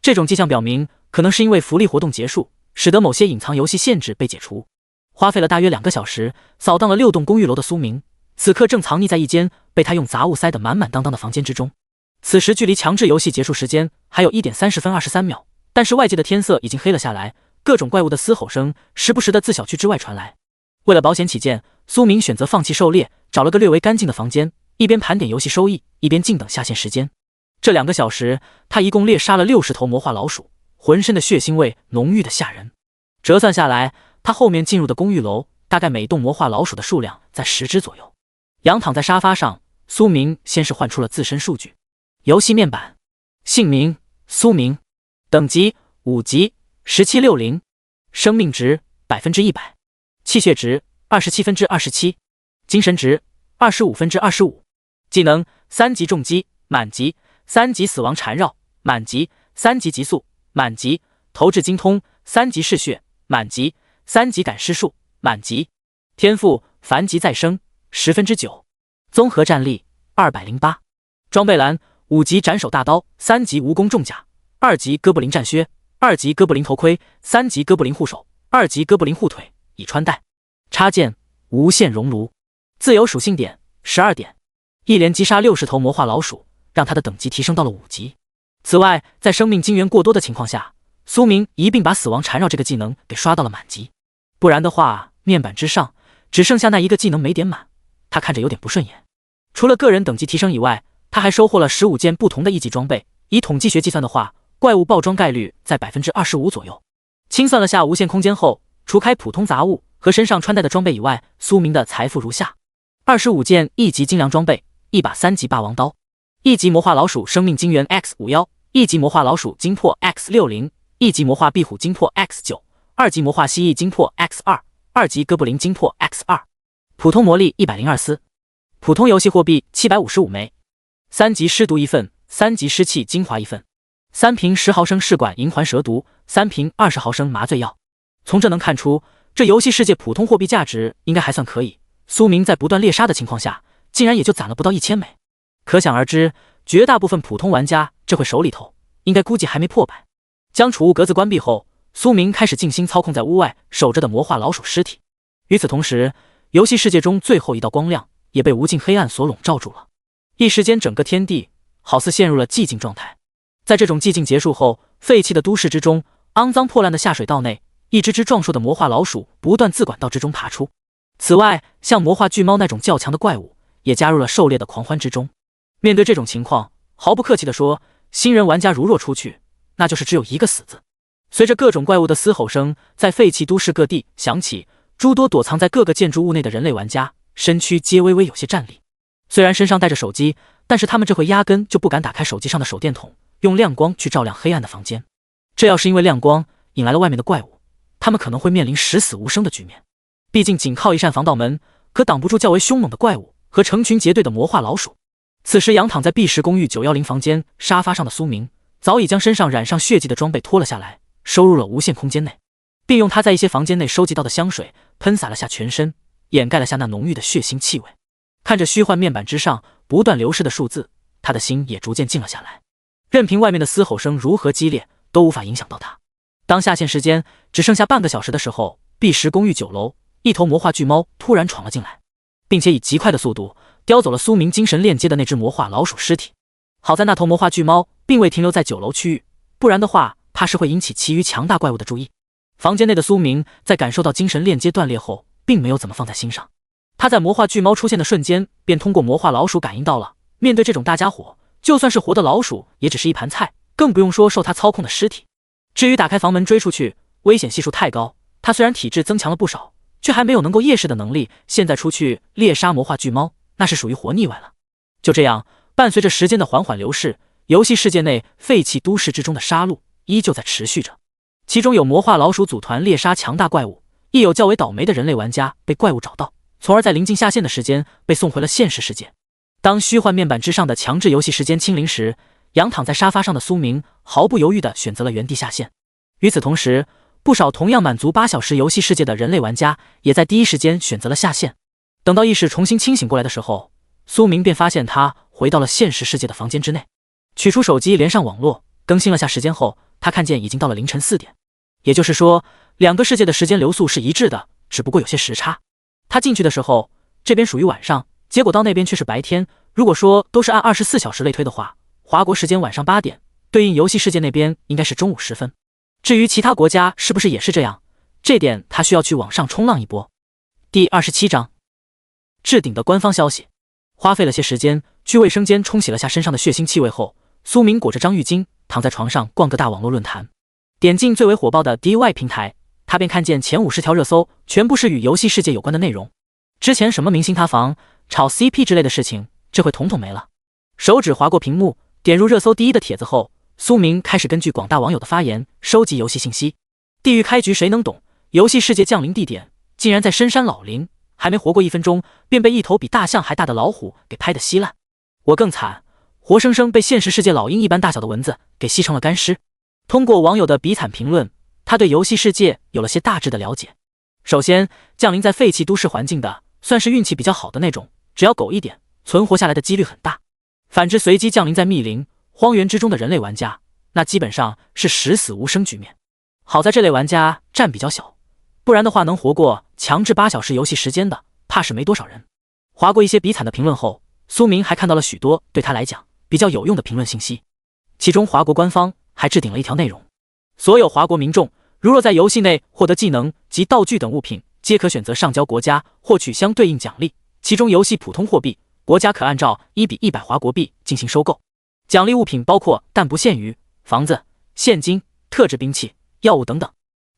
这种迹象表明，可能是因为福利活动结束，使得某些隐藏游戏限制被解除。花费了大约2个小时，扫荡了6栋公寓楼的苏明，此刻正藏匿在一间被他用杂物塞得满满当当的房间之中。此时距离强制游戏结束时间还有1点30分23秒，但是外界的天色已经黑了下来，各种怪物的嘶吼声时不时的自小区之外传来。为了保险起见，苏明选择放弃狩猎，找了个略为干净的房间，一边盘点游戏收益，一边静等下线时间。这2个小时，他一共猎杀了60头魔化老鼠，浑身的血腥味浓郁的吓人。折算下来，他后面进入的公寓楼大概每栋魔化老鼠的数量在10只左右。仰躺在沙发上，苏明先是唤出了自身数据：游戏面板，姓名苏明，等级5级1760，生命值100%，气血值27%，精神值25%，技能3级重击满级，3级死亡缠绕满级，3级极速满级，投掷精通3级嗜血满级，3级赶尸术满级，天赋凡级再生9%，综合战力208，装备栏5级斩首大刀，3级蜈蚣重甲，2级哥布林战靴，2级哥布林头盔，3级哥布林护手，2级哥布林护腿已穿戴。插件无限熔炉，自由属性点12点，一连击杀60头魔化老鼠，让他的等级提升到了5级。此外，在生命晶元过多的情况下，苏明一并把死亡缠绕这个技能给刷到了满级，不然的话，面板之上只剩下那一个技能没点满，他看着有点不顺眼。除了个人等级提升以外，他还收获了15件不同的1级装备，以统计学计算的话，怪物爆装概率在 25% 左右。清算了下无限空间后，除开普通杂物和身上穿戴的装备以外，苏明的财富如下：25件1级精良装备，1把3级霸王刀，1级魔化老鼠生命晶元 X51，1级魔化老鼠精魄 X60，1级魔化壁虎精魄 X9，2级魔化蜥蜴精魄 X2，2级哥布林精魄 X2，普通魔力102丝，普通游戏货币755枚，3级尸毒1份，3级湿气精华1份，3瓶10毫升试管银环蛇毒，3瓶20毫升麻醉药。从这能看出，这游戏世界普通货币价值应该还算可以。苏明在不断猎杀的情况下，竟然也就攒了不到1000枚，可想而知，绝大部分普通玩家这会手里头应该估计还没破百。将储物格子关闭后，苏明开始静心操控在屋外守着的魔化老鼠尸体。与此同时，游戏世界中最后一道光亮也被无尽黑暗所笼罩住了，一时间整个天地好似陷入了寂静状态。在这种寂静结束后，废弃的都市之中，肮脏破烂的下水道内，一只只壮硕的魔化老鼠不断自管道之中爬出。此外，像魔化巨猫那种较强的怪物也加入了狩猎的狂欢之中。面对这种情况，毫不客气地说，新人玩家如若出去，那就是只有一个死字。随着各种怪物的嘶吼声在废弃都市各地响起，诸多躲藏在各个建筑物内的人类玩家身躯皆微微有些战栗。虽然身上带着手机，但是他们这回压根就不敢打开手机上的手电筒，用亮光去照亮黑暗的房间。这要是因为亮光引来了外面的怪物，他们可能会面临十死无生的局面。毕竟仅靠一扇防盗门，可挡不住较为凶猛的怪物和成群结队的魔化老鼠。此时仰躺在 B10公寓910房间沙发上的苏明，早已将身上染上血迹的装备脱了下来，收入了无限空间内，并用他在一些房间内收集到的香水喷洒了下全身，掩盖了下那浓郁的血腥气味。看着虚幻面板之上不断流逝的数字，他的心也逐渐静了下来。任凭外面的嘶吼声如何激烈，都无法影响到他。当下线时间只剩下半个小时的时候， B10公寓9楼，一头魔化巨猫突然闯了进来，并且以极快的速度叼走了苏明精神链接的那只魔化老鼠尸体。好在那头魔化巨猫并未停留在9楼区域，不然的话怕是会引起其余强大怪物的注意。房间内的苏明在感受到精神链接断裂后，并没有怎么放在心上。他在魔化巨猫出现的瞬间便通过魔化老鼠感应到了，面对这种大家伙，就算是活的老鼠也只是一盘菜，更不用说受他操控的尸体。至于打开房门追出去，危险系数太高，他虽然体质增强了不少，却还没有能够夜视的能力，现在出去猎杀魔化巨猫，那是属于活腻歪了。就这样，伴随着时间的缓缓流逝，游戏世界内废弃都市之中的杀戮依旧在持续着。其中有魔化老鼠组团猎杀强大怪物，亦有较为倒霉的人类玩家被怪物找到，从而在临近下线的时间被送回了现实世界。当虚幻面板之上的强制游戏时间清零时，仰躺在沙发上的苏明毫不犹豫地选择了原地下线。与此同时，不少同样满足8小时游戏世界的人类玩家也在第一时间选择了下线。等到意识重新清醒过来的时候，苏明便发现他回到了现实世界的房间之内。取出手机连上网络，更新了下时间后，他看见已经到了凌晨4点，也就是说两个世界的时间流速是一致的，只不过有些时差。他进去的时候这边属于晚上，结果到那边却是白天。如果说都是按24小时类推的话，华国时间晚上8点，对应游戏世界那边应该是中午时分。至于其他国家是不是也是这样，这点他需要去网上冲浪一波。第27章置顶的官方消息。花费了些时间去卫生间冲洗了下身上的血腥气味后，苏明裹着张浴巾躺在床上逛各大网络论坛，点进最为火爆的 DY 平台，他便看见前50条热搜全部是与游戏世界有关的内容。之前什么明星塌房、炒 CP 之类的事情，这回统统没了。手指划过屏幕，点入热搜第一的帖子后，苏明开始根据广大网友的发言收集游戏信息。地狱开局谁能懂？游戏世界降临地点竟然在深山老林，还没活过1分钟便被一头比大象还大的老虎给拍得稀烂。我更惨，活生生被现实世界老鹰一般大小的蚊子给吸成了干尸。通过网友的比惨评论，他对游戏世界有了些大致的了解。首先，降临在废弃都市环境的算是运气比较好的那种，只要苟一点，存活下来的几率很大。反之，随机降临在密林荒原之中的人类玩家，那基本上是十死无生局面。好在这类玩家占比较小，不然的话能活过强制8小时游戏时间的怕是没多少人。划过一些比惨的评论后，苏明还看到了许多对他来讲比较有用的评论信息。其中华国官方还置顶了一条内容：所有华国民众如若在游戏内获得技能及道具等物品，皆可选择上交国家获取相对应奖励，其中游戏普通货币，国家可按照1:100华国币进行收购。奖励物品包括但不限于房子、现金、特制兵器、药物等等。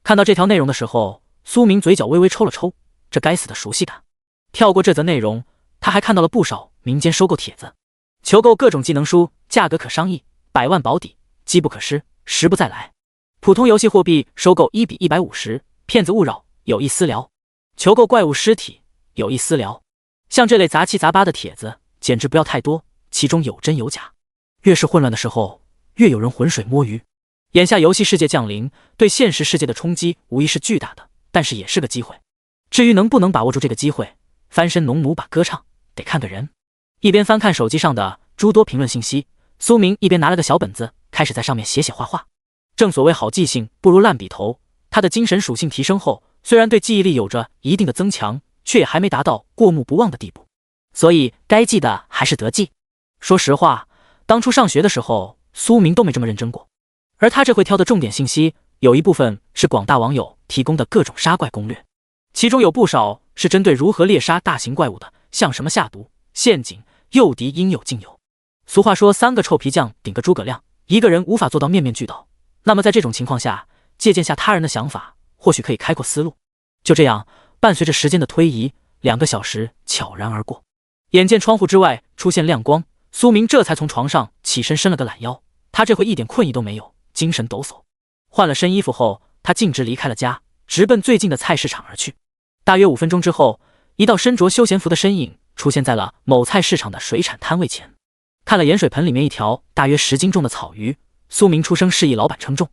看到这条内容的时候，苏明嘴角微微抽了抽，这该死的熟悉感。跳过这则内容，他还看到了不少民间收购帖子，求购各种技能书，价格可商议，100万保底，机不可失，时不再来。普通游戏货币收购1:150，骗子勿扰，有意私聊。求购怪物尸体，有意私聊。像这类杂七杂八的帖子，简直不要太多，其中有真有假。越是混乱的时候，越有人浑水摸鱼。眼下游戏世界降临，对现实世界的冲击无疑是巨大的，但是也是个机会。至于能不能把握住这个机会，翻身农奴把歌唱，得看个人。一边翻看手机上的诸多评论信息，苏明一边拿了个小本子，开始在上面写写画画。正所谓好记性不如烂笔头，他的精神属性提升后，虽然对记忆力有着一定的增强，却也还没达到过目不忘的地步，所以该记的还是得记。说实话，当初上学的时候，苏明都没这么认真过。而他这回挑的重点信息，有一部分是广大网友提供的各种杀怪攻略，其中有不少是针对如何猎杀大型怪物的，像什么下毒、陷阱、诱敌应有尽有。俗话说3个臭皮匠顶个诸葛亮，一个人无法做到面面俱到。那么在这种情况下，借鉴下他人的想法，或许可以开阔思路。就这样，伴随着时间的推移，2个小时悄然而过。眼见窗户之外出现亮光，苏明这才从床上起身，伸了个懒腰。他这回一点困意都没有，精神抖擞。换了身衣服后，他径直离开了家，直奔最近的菜市场而去。大约5分钟之后，一道身着休闲服的身影出现在了某菜市场的水产摊位前。看了盐水盆里面一条大约10斤重的草鱼，苏明出声示意老板称重。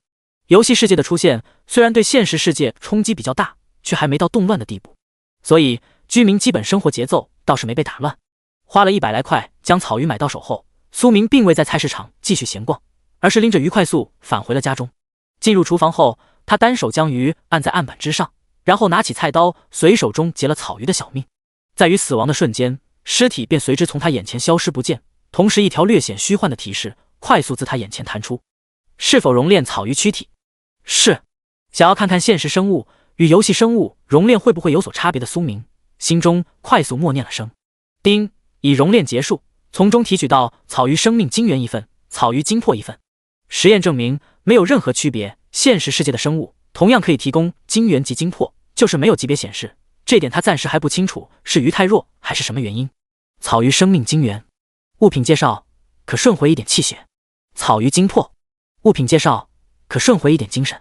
游戏世界的出现虽然对现实世界冲击比较大，却还没到动乱的地步，所以居民基本生活节奏倒是没被打乱。花了100来块将草鱼买到手后，苏明并未在菜市场继续闲逛，而是拎着鱼快速返回了家中。进入厨房后，他单手将鱼按在案板之上，然后拿起菜刀随手中截了草鱼的小命。在鱼死亡的瞬间，尸体便随之从他眼前消失不见，同时一条略显虚幻的提示快速自他眼前弹出：是否熔炼草鱼躯体？是。想要看看现实生物与游戏生物熔炼会不会有所差别的苏明，心中快速默念了声丁，已熔炼结束，从中提取到草鱼生命精元1份，草鱼精魄1份。实验证明没有任何区别，现实世界的生物同样可以提供精元及精魄，就是没有级别显示，这点他暂时还不清楚是鱼太弱还是什么原因。草鱼生命精元。物品介绍，可顺回1点气血。草鱼精魄。物品介绍，可顺回1点精神。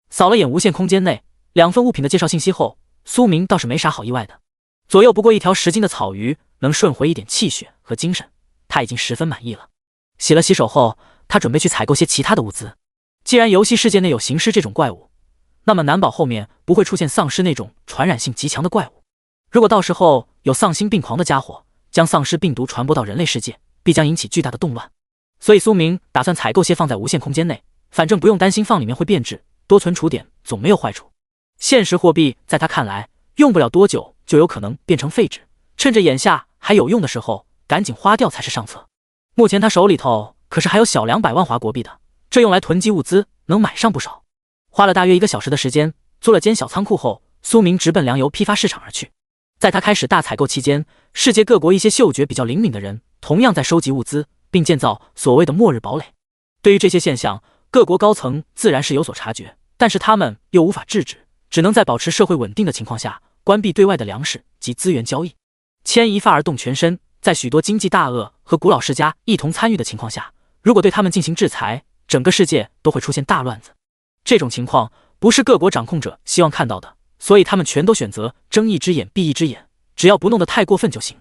扫了眼无限空间内2份物品的介绍信息后，苏明倒是没啥好意外的。左右不过1条10斤的草鱼能顺回1点气血和精神，他已经十分满意了。洗了洗手后，他准备去采购些其他的物资。既然游戏世界内有行尸这种怪物，那么难保后面不会出现丧尸那种传染性极强的怪物。如果到时候有丧心病狂的家伙将丧尸病毒传播到人类世界，必将引起巨大的动乱。所以苏明打算采购些放在无限空间内，反正不用担心放里面会变质，多存储点总没有坏处。现实货币在他看来用不了多久就有可能变成废纸，趁着眼下还有用的时候赶紧花掉才是上策。目前他手里头可是还有小200万华国币的，这用来囤积物资能买上不少。花了大约1个小时的时间租了间小仓库后，苏明直奔粮油批发市场而去。在他开始大采购期间，世界各国一些嗅觉比较灵敏的人同样在收集物资，并建造所谓的末日堡垒。对于这些现象，各国高层自然是有所察觉，但是他们又无法制止，只能在保持社会稳定的情况下关闭对外的粮食及资源交易。牵一发而动全身，在许多经济大鳄和古老世家一同参与的情况下，如果对他们进行制裁，整个世界都会出现大乱子。这种情况不是各国掌控者希望看到的，所以他们全都选择睁一只眼闭一只眼，只要不弄得太过分就行。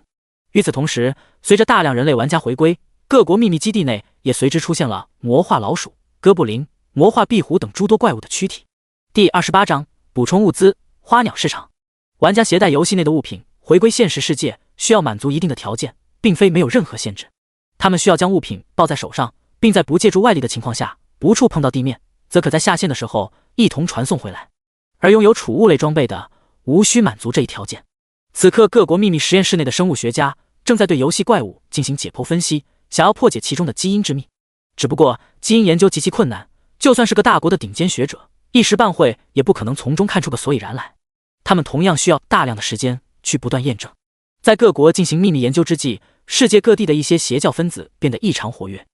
与此同时，随着大量人类玩家回归，各国秘密基地内也随之出现了魔化老鼠、哥布林、魔化壁虎等诸多怪物的躯体。第28章补充物资。花鸟市场。玩家携带游戏内的物品回归现实世界，需要满足一定的条件，并非没有任何限制。他们需要将物品抱在手上，并在不借助外力的情况下不触碰到地面，则可在下线的时候一同传送回来。而拥有储物类装备的无需满足这一条件。此刻各国秘密实验室内的生物学家正在对游戏怪物进行解剖分析，想要破解其中的基因之秘。只不过基因研究极其困难，就算是个大国的顶尖学者，一时半会也不可能从中看出个所以然来。他们同样需要大量的时间去不断验证。在各国进行秘密研究之际，世界各地的一些邪教分子变得异常活跃。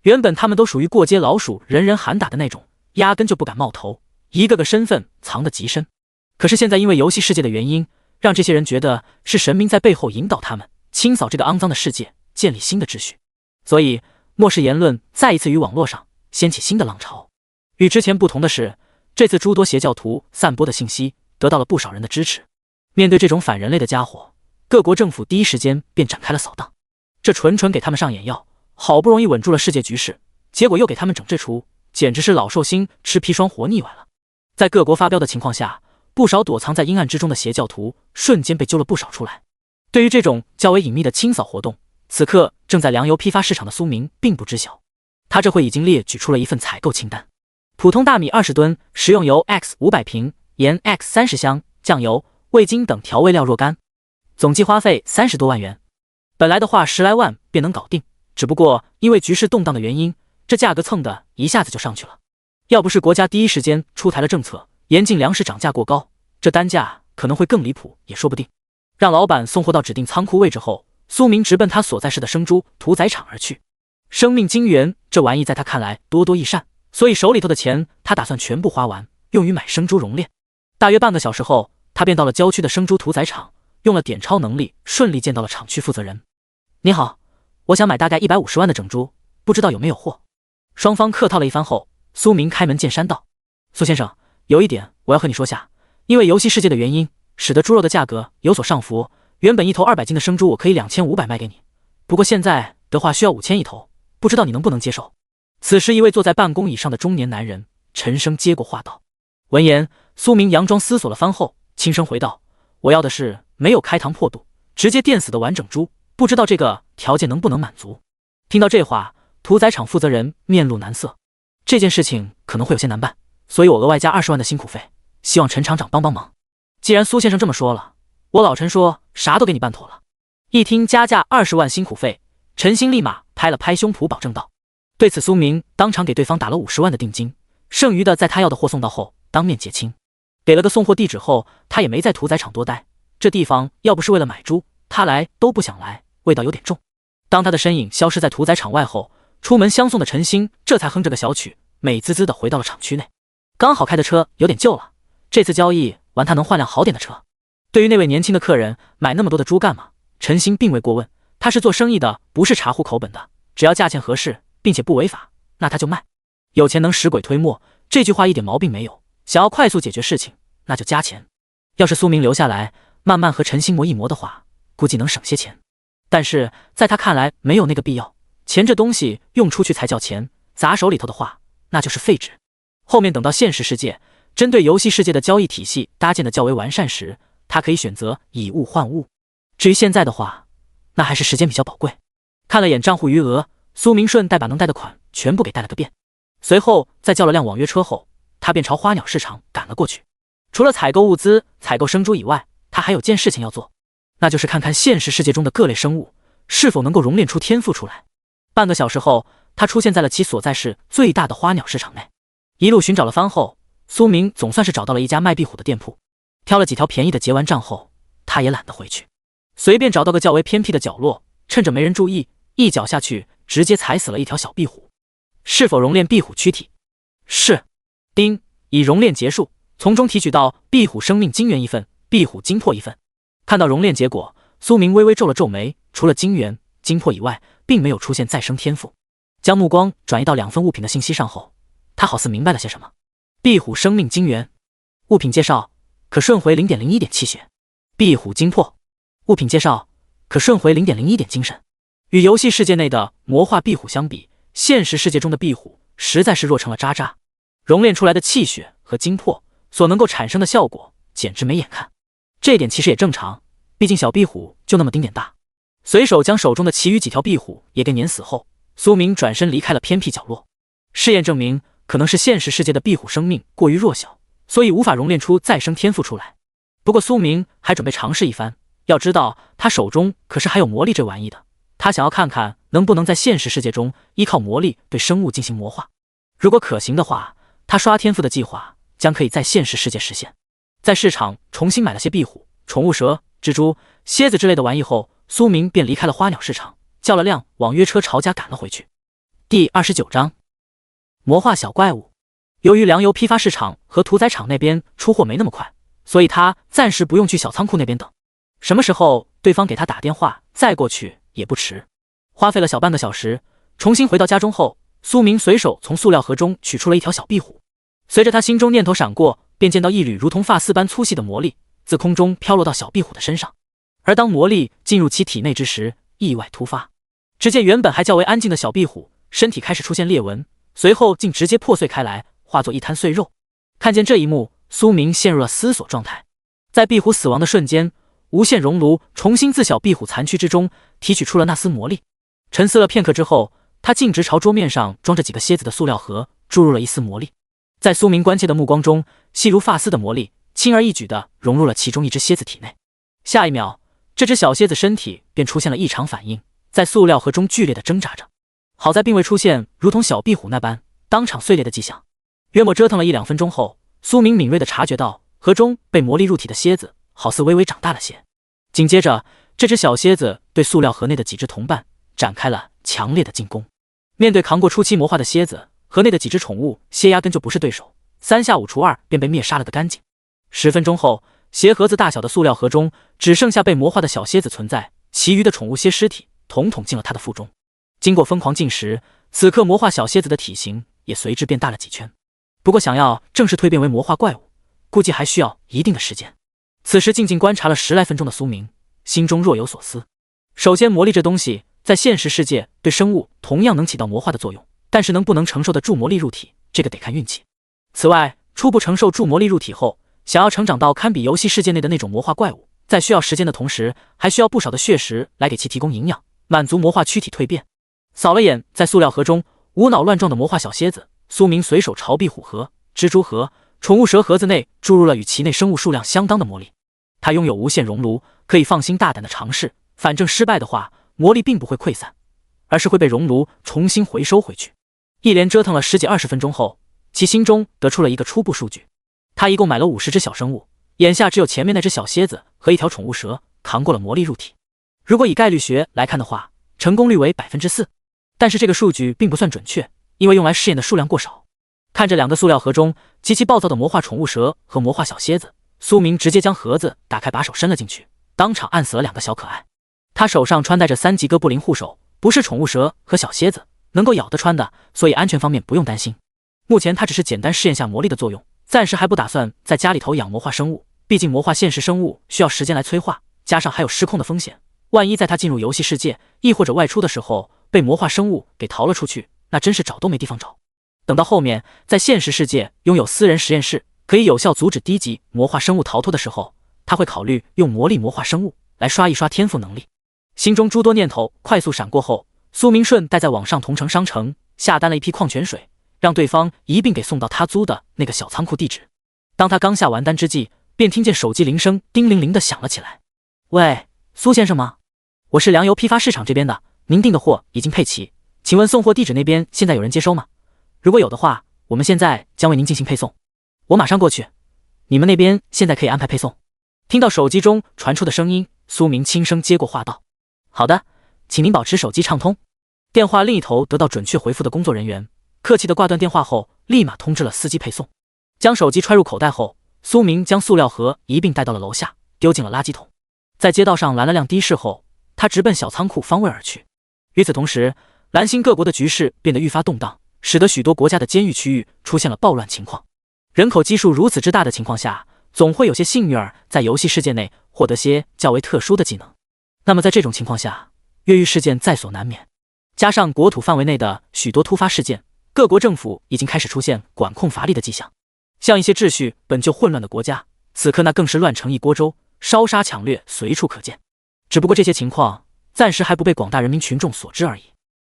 原本他们都属于过街老鼠，人人喊打的那种，压根就不敢冒头，一个个身份藏得极深。可是现在因为游戏世界的原因，让这些人觉得是神明在背后引导他们，清扫这个肮脏的世界，建立新的秩序。所以末世言论再一次于网络上掀起新的浪潮。与之前不同的是，这次诸多邪教徒散播的信息得到了不少人的支持。面对这种反人类的家伙，各国政府第一时间便展开了扫荡。这纯纯给他们上眼药，好不容易稳住了世界局势，结果又给他们整这出，简直是老寿星吃砒霜活腻歪了。在各国发飙的情况下，不少躲藏在阴暗之中的邪教徒瞬间被揪了不少出来。对于这种较为隐秘的清扫活动，此刻正在粮油批发市场的苏明并不知晓。他这会已经列举出了一份采购清单：普通大米20吨，食用油 X 500瓶，盐 X 30箱，酱油、味精等调味料若干，总计花费30多万元。本来的话10来万便能搞定，只不过因为局势动荡的原因，这价格蹭的一下子就上去了。要不是国家第一时间出台了政策，严禁粮食涨价过高，这单价可能会更离谱也说不定。让老板送货到指定仓库位置后，苏明直奔他所在市的生猪屠宰场而去。生命金元这玩意在他看来多多益善，所以手里头的钱他打算全部花完，用于买生猪熔炼。大约半个小时后，他便到了郊区的生猪屠宰场，用了点超能力顺利见到了厂区负责人。你好，我想买大概150万的整猪，不知道有没有货。双方客套了一番后，苏明开门见山道：苏先生，有一点我要和你说下，因为游戏世界的原因，使得猪肉的价格有所上浮，原本一头200斤的生猪我可以2500卖给你，不过现在的话需要5000一头，不知道你能不能接受。此时一位坐在办公椅上的中年男人沉声接过话道。闻言，苏明佯装思索了番后，轻声回道：我要的是没有开膛破肚，直接电死的完整猪，不知道这个条件能不能满足。听到这话，屠宰场负责人面露难色。这件事情可能会有些难办，所以我额外加20万的辛苦费，希望陈厂长帮帮忙。既然苏先生这么说了，我老陈说啥都给你办妥了。一听加价20万辛苦费，陈兴立马拍了拍胸脯保证道。对此苏明当场给对方打了50万的定金，剩余的在他要的货送到后当面结清。给了个送货地址后，他也没在屠宰场多待，这地方要不是为了买猪，他来都不想来，味道有点重。当他的身影消失在屠宰场外后，出门相送的陈兴这才哼着个小曲，美滋滋的回到了厂区内。刚好开的车有点旧了，这次交易完他能换辆好点的车。对于那位年轻的客人，买那么多的猪干嘛？陈兴并未过问，他是做生意的，不是查户口本的，只要价钱合适并且不违法，那他就卖。有钱能使鬼推磨，这句话一点毛病没有。想要快速解决事情，那就加钱。要是苏明留下来慢慢和陈兴磨一磨的话，估计能省些钱。但是在他看来没有那个必要，钱这东西用出去才叫钱，砸手里头的话那就是废纸。后面等到现实世界针对游戏世界的交易体系搭建的较为完善时，他可以选择以物换物。至于现在的话，那还是时间比较宝贵。看了眼账户余额，苏明顺带把能贷的款全部给贷了个遍。随后再叫了辆网约车后，他便朝花鸟市场赶了过去。除了采购物资、采购生猪以外，他还有件事情要做，那就是看看现实世界中的各类生物是否能够熔炼出天赋出来。半个小时后，他出现在了其所在市最大的花鸟市场内。一路寻找了番后，苏明总算是找到了一家卖壁虎的店铺。挑了几条便宜的结完账后，他也懒得回去，随便找到个较为偏僻的角落，趁着没人注意，一脚下去直接踩死了一条小壁虎。是否熔炼壁虎躯体？是。丁，已熔炼结束，从中提取到壁虎生命精元1份，壁虎精魄1份。看到熔炼结果，苏明微微皱了皱眉，除了精元、精魄以外，并没有出现再生天赋。将目光转移到2份物品的信息上后，他好似明白了些什么。壁虎生命精元，物品介绍：可顺回 0.01 点气血。壁虎精魄，物品介绍：可顺回 0.01 点精神。与游戏世界内的魔化壁虎相比，现实世界中的壁虎实在是弱成了渣渣。熔炼出来的气血和精魄所能够产生的效果简直没眼看。这一点其实也正常，毕竟小壁虎就那么丁点大。随手将手中的其余几条壁虎也给碾死后，苏明转身离开了偏僻角落。试验证明，可能是现实世界的壁虎生命过于弱小，所以无法熔炼出再生天赋出来。不过苏明还准备尝试一番，要知道他手中可是还有魔力这玩意的，他想要看看能不能在现实世界中依靠魔力对生物进行魔化。如果可行的话，他刷天赋的计划将可以在现实世界实现。在市场重新买了些壁虎、宠物蛇、蜘蛛、蝎子之类的玩意后，苏明便离开了花鸟市场，叫了辆网约车朝家赶了回去。第29章，魔化小怪物。由于粮油批发市场和屠宰场那边出货没那么快，所以他暂时不用去小仓库那边等，什么时候对方给他打电话再过去也不迟。花费了小半个小时，重新回到家中后，苏明随手从塑料盒中取出了一条小壁虎。随着他心中念头闪过，便见到一缕如同发丝般粗细的魔力自空中飘落到小壁虎的身上。而当魔力进入其体内之时，意外突发，只见原本还较为安静的小壁虎身体开始出现裂纹，随后竟直接破碎开来，化作一滩碎肉。看见这一幕，苏明陷入了思索状态。在壁虎死亡的瞬间，无限熔炉重新自小壁虎残躯之中提取出了那丝魔力。沉思了片刻之后，他径直朝桌面上装着几个蝎子的塑料盒注入了一丝魔力。在苏明关切的目光中，细如发丝的魔力轻而易举地融入了其中一只蝎子体内。下一秒，这只小蝎子身体便出现了异常反应，在塑料盒中剧烈地挣扎着。好在并未出现如同小壁虎那般当场碎裂的迹象。约莫折腾了1-2分钟后，苏明敏锐地察觉到盒中被魔力入体的蝎子好似微微长大了些。紧接着，这只小蝎子对塑料盒内的几只同伴展开了强烈的进攻。面对扛过初期魔化的蝎子，盒内的几只宠物蝎压根就不是对手，3下5除2便被灭杀了个干净。10分钟后，鞋盒子大小的塑料盒中只剩下被魔化的小蝎子存在，其余的宠物蝎尸体统统进了他的腹中。经过疯狂进食，此刻魔化小蝎子的体型也随之变大了几圈。不过想要正式蜕变为魔化怪物，估计还需要一定的时间。此时静静观察了10来分钟的苏明，心中若有所思。首先，魔力这东西在现实世界对生物同样能起到魔化的作用，但是不能承受得住魔力入体，这个得看运气。此外，初步承受住魔力入体后，想要成长到堪比游戏世界内的那种魔化怪物，在需要时间的同时，还需要不少的血石来给其提供营养，满足魔化躯体蜕变。扫了眼在塑料盒中无脑乱撞的魔化小蝎子，苏明随手朝壁虎盒、蜘蛛盒、宠物蛇盒子内注入了与其内生物数量相当的魔力。他拥有无限熔炉，可以放心大胆的尝试，反正失败的话，魔力并不会溃散，而是会被熔炉重新回收回去。一连折腾了10几20分钟后，其心中得出了一个初步数据。他一共买了50只小生物，眼下只有前面那只小蝎子和一条宠物蛇扛过了魔力入体。如果以概率学来看的话，成功率为4%。但是这个数据并不算准确，因为用来试验的数量过少。看着2个塑料盒中极其暴躁的魔化宠物蛇和魔化小蝎子，苏明直接将盒子打开，把手伸了进去，当场按死了2个小可爱。他手上穿戴着3级哥布林护手，不是宠物蛇和小蝎子能够咬得穿的，所以安全方面不用担心。目前他只是简单试验下魔力的作用，暂时还不打算在家里头养魔化生物，毕竟魔化现实生物需要时间来催化，加上还有失控的风险。万一在他进入游戏世界，亦或者外出的时候被魔化生物给逃了出去，那真是找都没地方找。等到后面在现实世界拥有私人实验室，可以有效阻止低级魔化生物逃脱的时候，他会考虑用魔力魔化生物来刷一刷天赋能力。心中诸多念头快速闪过后，苏明顺带在网上同城商城下单了一批矿泉水，让对方一并给送到他租的那个小仓库地址。当他刚下完单之际，便听见手机铃声叮铃铃的响了起来。喂，苏先生吗？我是粮油批发市场这边的，您订的货已经配齐，请问送货地址那边现在有人接收吗？如果有的话，我们现在将为您进行配送。我马上过去，你们那边现在可以安排配送。听到手机中传出的声音，苏明轻声接过话道：好的，请您保持手机畅通。电话另一头得到准确回复的工作人员客气地挂断电话后，立马通知了司机配送。将手机揣入口袋后，苏明将塑料盒一并带到了楼下，丢进了垃圾桶。在街道上拦了辆的士后，他直奔小仓库方位而去。与此同时，蓝星各国的局势变得愈发动荡，使得许多国家的监狱区域出现了暴乱情况。人口基数如此之大的情况下，总会有些幸运儿在游戏世界内获得些较为特殊的技能。那么在这种情况下，越狱事件在所难免。加上国土范围内的许多突发事件，各国政府已经开始出现管控乏力的迹象。像一些秩序本就混乱的国家，此刻那更是乱成一锅粥，烧杀抢掠随处可见。只不过这些情况暂时还不被广大人民群众所知而已。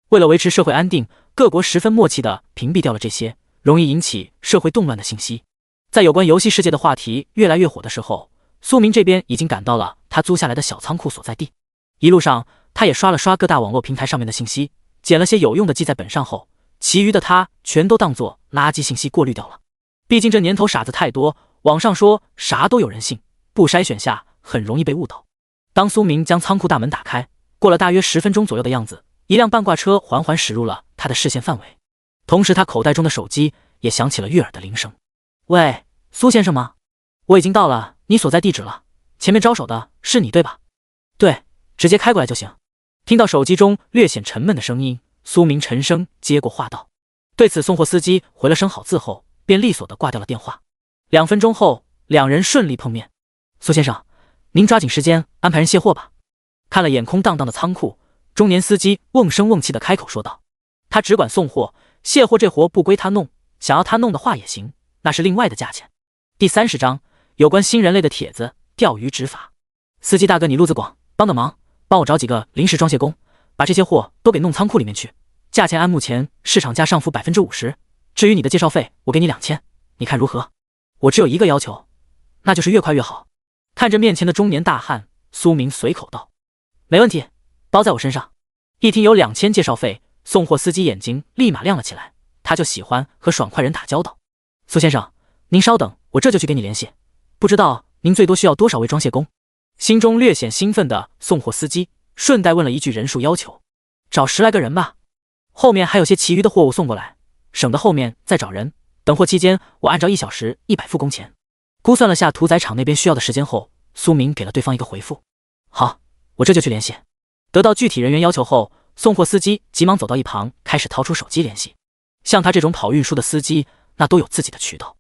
为了维持社会安定，各国十分默契地屏蔽掉了这些容易引起社会动乱的信息。在有关游戏世界的话题越来越火的时候，苏明这边已经赶到了他租下来的小仓库所在地。一路上，他也刷了刷各大网络平台上面的信息，捡了些有用的记在本上后，其余的他全都当作垃圾信息过滤掉了。毕竟这年头傻子太多，网上说啥都有人信，不筛选下很容易被误导。当苏明将仓库大门打开，过了大约10分钟左右的样子，一辆半挂车缓缓驶入了他的视线范围。同时他口袋中的手机也响起了悦耳的铃声。喂，苏先生吗？我已经到了你所在地址了，前面招手的是你对吧？对，直接开过来就行。听到手机中略显沉闷的声音，苏明沉声接过话道。对此送货司机回了声好字后，便利索地挂掉了电话。2分钟后，两人顺利碰面。苏先生，您抓紧时间安排人卸货吧。看了眼空荡荡的仓库，中年司机瓮声瓮气地开口说道。他只管送货，卸货这活不归他弄，想要他弄的话也行，那是另外的价钱。第30章有关新人类的帖子，钓鱼执法。司机大哥你路子广，帮个忙，帮我找几个临时装卸工，把这些货都给弄仓库里面去，价钱按目前市场价上浮50%，至于你的介绍费我给你2000，你看如何？我只有一个要求，那就是越快越好。看着面前的中年大汉，苏明随口道。没问题，包在我身上。一听有2000介绍费，送货司机眼睛立马亮了起来，他就喜欢和爽快人打交道。苏先生，您稍等，我这就去给你联系。不知道您最多需要多少位装卸工？心中略显兴奋的送货司机顺带问了一句人数要求。找10来个人吧，后面还有些其余的货物送过来，省得后面再找人。等货期间我按照1小时100付工钱。估算了下屠宰场那边需要的时间后，苏明给了对方一个回复。好，我这就去联系。得到具体人员要求后，送货司机急忙走到一旁，开始掏出手机联系。像他这种跑运输的司机，那都有自己的渠道。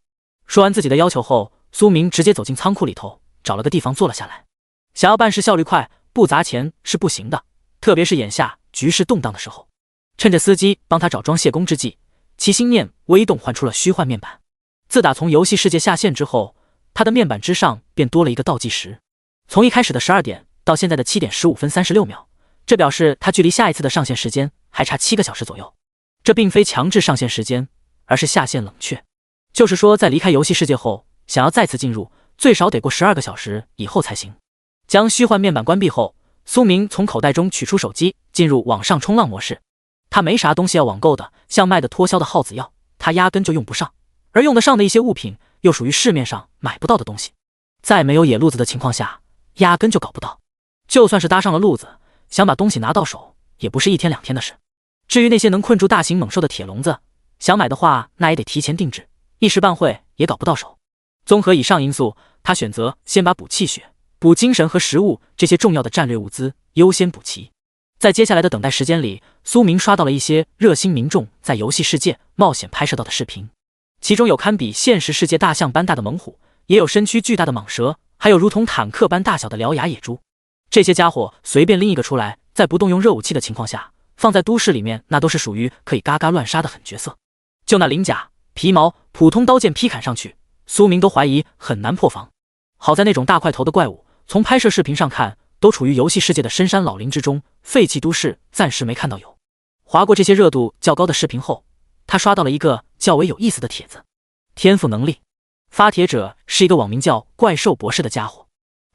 说完自己的要求后，苏明直接走进仓库里头，找了个地方坐了下来。想要办事效率快，不砸钱是不行的，特别是眼下局势动荡的时候。趁着司机帮他找装卸工之际，其心念微动，换出了虚幻面板。自打从游戏世界下线之后，他的面板之上便多了一个倒计时，从一开始的12点到现在的7点15分36秒，这表示他距离下一次的上线时间还差7个小时左右。这并非强制上线时间，而是下线冷却，就是说在离开游戏世界后，想要再次进入，最少得过12个小时以后才行。将虚幻面板关闭后，苏明从口袋中取出手机，进入网上冲浪模式。他没啥东西要网购的，像卖的脱销的耗子药，他压根就用不上，而用得上的一些物品又属于市面上买不到的东西，在没有野路子的情况下，压根就搞不到。就算是搭上了路子，想把东西拿到手，也不是1天2天的事。至于那些能困住大型猛兽的铁笼子，想买的话，那也得提前定制，一时半会也搞不到手。综合以上因素，他选择先把补气血、补精神和食物这些重要的战略物资优先补齐。在接下来的等待时间里，苏明刷到了一些热心民众在游戏世界冒险拍摄到的视频，其中有堪比现实世界大象般大的猛虎，也有身躯巨大的蟒蛇，还有如同坦克般大小的獠牙野猪。这些家伙随便拎一个出来，在不动用热武器的情况下，放在都市里面那都是属于可以嘎嘎乱杀的狠角色。就那鳞甲、皮毛，普通刀剑劈砍上去，苏明都怀疑很难破防。好在那种大块头的怪物，从拍摄视频上看，都处于游戏世界的深山老林之中，废弃都市暂时没看到有。划过这些热度较高的视频后，他刷到了一个较为有意思的帖子。天赋能力，发帖者是一个网名叫怪兽博士的家伙。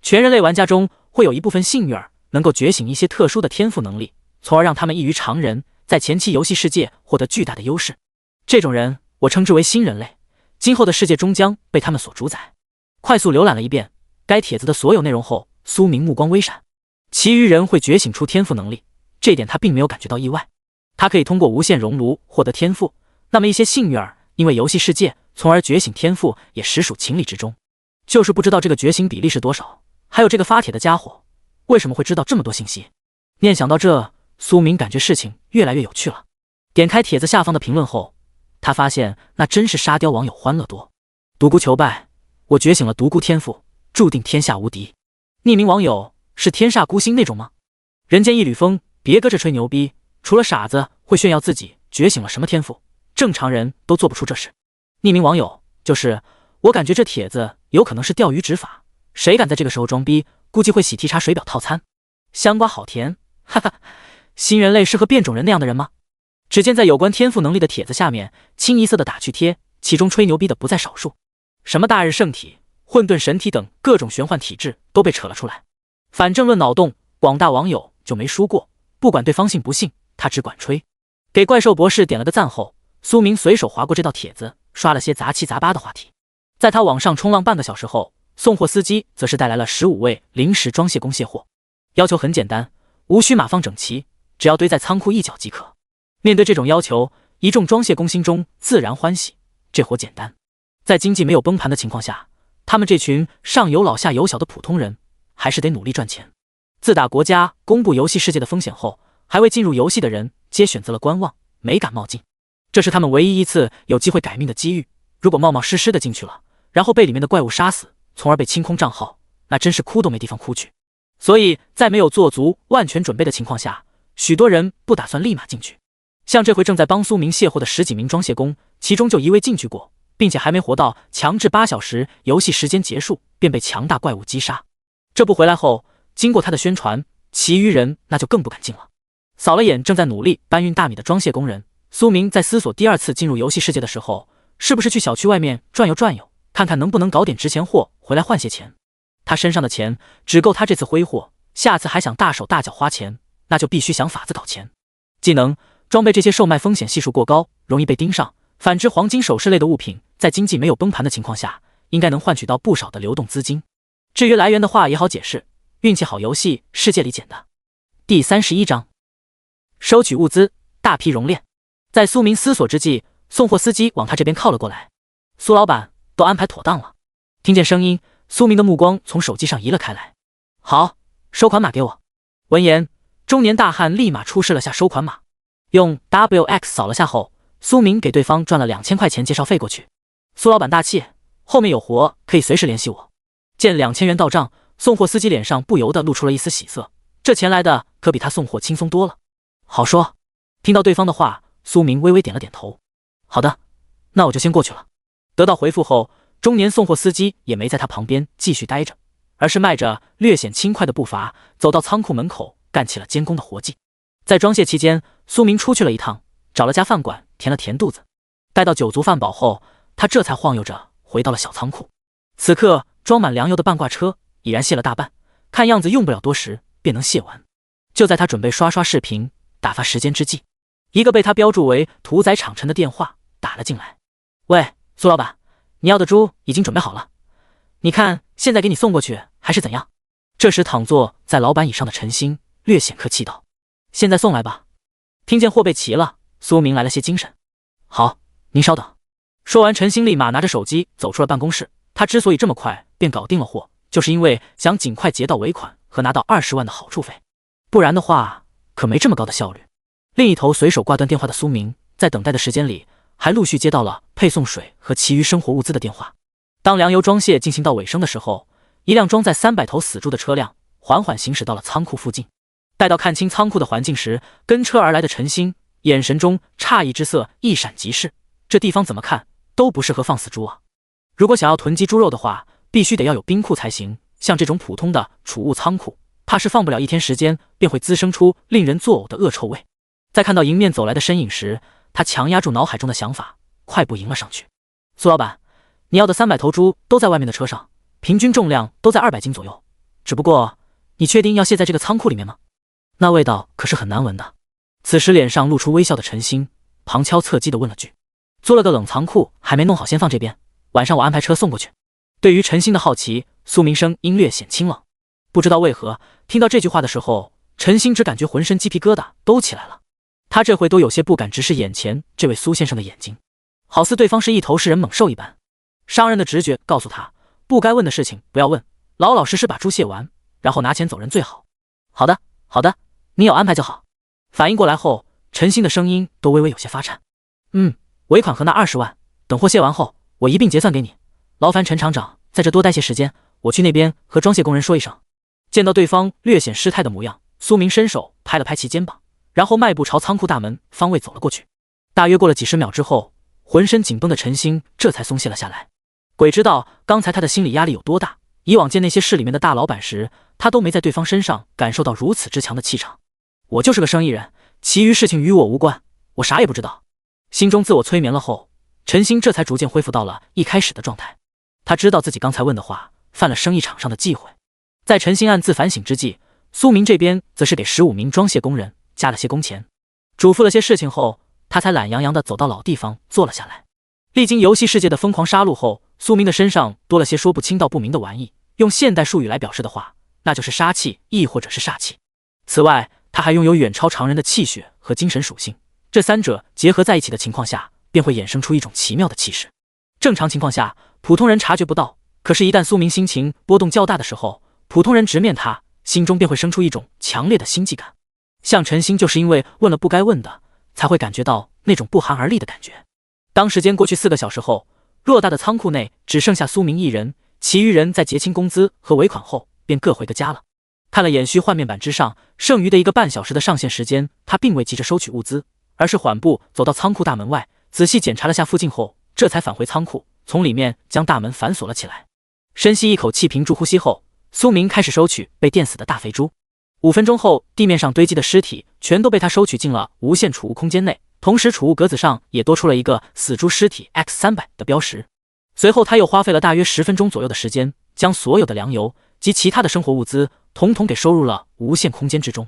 全人类玩家中会有一部分幸运儿能够觉醒一些特殊的天赋能力，从而让他们异于常人，在前期游戏世界获得巨大的优势。这种人我称之为新人类，今后的世界终将被他们所主宰。快速浏览了一遍该帖子的所有内容后，苏明目光微闪。其余人会觉醒出天赋能力，这点他并没有感觉到意外。他可以通过无限熔炉获得天赋，那么一些幸运儿因为游戏世界从而觉醒天赋也实属情理之中。就是不知道这个觉醒比例是多少，还有这个发帖的家伙为什么会知道这么多信息。念想到这，苏明感觉事情越来越有趣了。点开帖子下方的评论后，他发现那真是沙雕网友欢乐多。独孤求败，我觉醒了独孤天赋，注定天下无敌。匿名网友是天煞孤星那种吗？人间一缕风，别搁这吹牛逼，除了傻子会炫耀自己觉醒了什么天赋，正常人都做不出这事。匿名网友就是我感觉这帖子有可能是钓鱼执法，谁敢在这个时候装逼，估计会喜提茶水表套餐。香瓜好甜，哈哈，新人类是和变种人那样的人吗？只见在有关天赋能力的帖子下面，清一色的打趣贴，其中吹牛逼的不在少数，什么大日圣体、混沌神体等各种玄幻体质都被扯了出来。反正论脑洞，广大网友就没输过，不管对方信不信，他只管吹。给怪兽博士点了个赞后，苏明随手划过这道帖子，刷了些杂七杂八的话题。在他往上冲浪半个小时后，送货司机则是带来了15位临时装卸工卸货。要求很简单，无需码放整齐，只要堆在仓库一角即可。面对这种要求，一众装卸工心中自然欢喜，这活简单。在经济没有崩盘的情况下，他们这群上有老下有小的普通人，还是得努力赚钱。自打国家公布游戏世界的风险后，还未进入游戏的人皆选择了观望，没敢冒进。这是他们唯一一次有机会改命的机遇。如果冒冒失失的进去了，然后被里面的怪物杀死，从而被清空账号，那真是哭都没地方哭去。所以在没有做足万全准备的情况下，许多人不打算立马进去。像这回正在帮苏明卸货的10几名装卸工，其中就一位进去过，并且还没活到强制8小时游戏时间结束，便被强大怪物击杀。这不回来后，经过他的宣传，其余人那就更不敢进了。扫了眼正在努力搬运大米的装卸工人，苏明在思索第2次进入游戏世界的时候，是不是去小区外面转悠转悠，看看能不能搞点值钱货回来换些钱。他身上的钱只够他这次挥霍，下次还想大手大脚花钱，那就必须想法子搞钱。技能、装备这些售卖风险系数过高，容易被盯上，反之黄金首饰类的物品在经济没有崩盘的情况下，应该能换取到不少的流动资金。至于来源的话也好解释，运气好游戏世界里捡的。第31章，收取物资，大批熔炼。在苏明思索之际，送货司机往他这边靠了过来。苏老板，都安排妥当了。听见声音，苏明的目光从手机上移了开来。好，收款码给我。闻言，中年大汉立马出示了下收款码，用 WX 扫了下后，苏明给对方赚了2000块钱介绍费过去。苏老板大气，后面有活可以随时联系我。见2000元到账，送货司机脸上不由得露出了一丝喜色，这钱来的可比他送货轻松多了。好说。听到对方的话，苏明微微点了点头。好的，那我就先过去了。得到回复后，中年送货司机也没在他旁边继续待着，而是迈着略显轻快的步伐走到仓库门口，干起了监工的活计。在装卸期间，苏明出去了一趟，找了家饭馆填了填肚子。待到酒足饭饱后，他这才晃悠着回到了小仓库。此刻装满粮油的半挂车已然卸了大半，看样子用不了多时便能卸完。就在他准备刷刷视频打发时间之际，一个被他标注为屠宰场陈的电话打了进来。喂，苏老板，你要的猪已经准备好了，你看现在给你送过去还是怎样？这时躺坐在老板椅上的陈星略显客气道：现在送来吧。听见货备齐了，苏明来了些精神。好，您稍等。说完，陈星立马拿着手机走出了办公室。他之所以这么快便搞定了货，就是因为想尽快结到尾款和拿到20万的好处费，不然的话可没这么高的效率。另一头随手挂断电话的苏明，在等待的时间里还陆续接到了配送水和其余生活物资的电话。当粮油装卸进行到尾声的时候，一辆装载300头死猪的车辆缓缓行驶到了仓库附近。待到看清仓库的环境时，跟车而来的陈星眼神中诧异之色一闪即逝，这地方怎么看都不适合放死猪啊！如果想要囤积猪肉的话，必须得要有冰库才行，像这种普通的储物仓库，怕是放不了1天时间便会滋生出令人作呕的恶臭味。在看到迎面走来的身影时，他强压住脑海中的想法，快步迎了上去。苏老板，你要的300头猪都在外面的车上，平均重量都在200斤左右，只不过你确定要卸在这个仓库里面吗？那味道可是很难闻的。此时脸上露出微笑的陈星旁敲侧击地问了句：租了个冷藏库还没弄好，先放这边，晚上我安排车送过去。对于陈星的好奇，苏明声音略显清冷。不知道为何，听到这句话的时候，陈星只感觉浑身鸡皮疙瘩都起来了。他这回都有些不敢直视眼前这位苏先生的眼睛，好似对方是一头食人猛兽一般。商人的直觉告诉他，不该问的事情不要问，老老实实把猪卸完，然后拿钱走人最好。好的，好的，你有安排就好。反应过来后，陈星的声音都微微有些发颤。尾款和那20万，等货卸完后，我一并结算给你。劳烦陈厂长在这多待些时间，我去那边和装卸工人说一声。见到对方略显失态的模样，苏明伸手拍了拍其肩膀，然后迈步朝仓库大门方位走了过去。大约过了几十秒之后，浑身紧绷的陈星这才松懈了下来。鬼知道刚才他的心理压力有多大，以往见那些市里面的大老板时，他都没在对方身上感受到如此之强的气场。我就是个生意人，其余事情与我无关，我啥也不知道。心中自我催眠了后，陈星这才逐渐恢复到了一开始的状态。他知道自己刚才问的话犯了生意场上的忌讳。在陈星暗自反省之际，苏明这边则是给15名装卸工人加了些工钱，嘱咐了些事情后，他才懒洋洋地走到老地方坐了下来。历经游戏世界的疯狂杀戮后，苏明的身上多了些说不清道不明的玩意，用现代术语来表示的话，那就是杀气，亦或者是煞气。此外，他还拥有远超常人的气血和精神属性，这三者结合在一起的情况下，便会衍生出一种奇妙的气势。正常情况下，普通人察觉不到，可是，一旦苏明心情波动较大的时候，普通人直面他，心中便会生出一种强烈的心悸感。像陈星就是因为问了不该问的，才会感觉到那种不寒而栗的感觉。当时间过去4个小时后，偌大的仓库内只剩下苏明一人，其余人在结清工资和尾款后，便各回个家了。看了眼虚幻面板之上剩余的1个半小时的上线时间，他并未急着收取物资，而是缓步走到仓库大门外，仔细检查了下附近后，这才返回仓库，从里面将大门反锁了起来。深吸一口气，屏住呼吸后，苏明开始收取被电死的大肥猪。5分钟后，地面上堆积的尸体全都被他收取进了无限储物空间内，同时储物格子上也多出了一个死猪尸体 X300的标识。随后他又花费了大约10分钟左右的时间，将所有的粮油及其他的生活物资统统给收入了无限空间之中。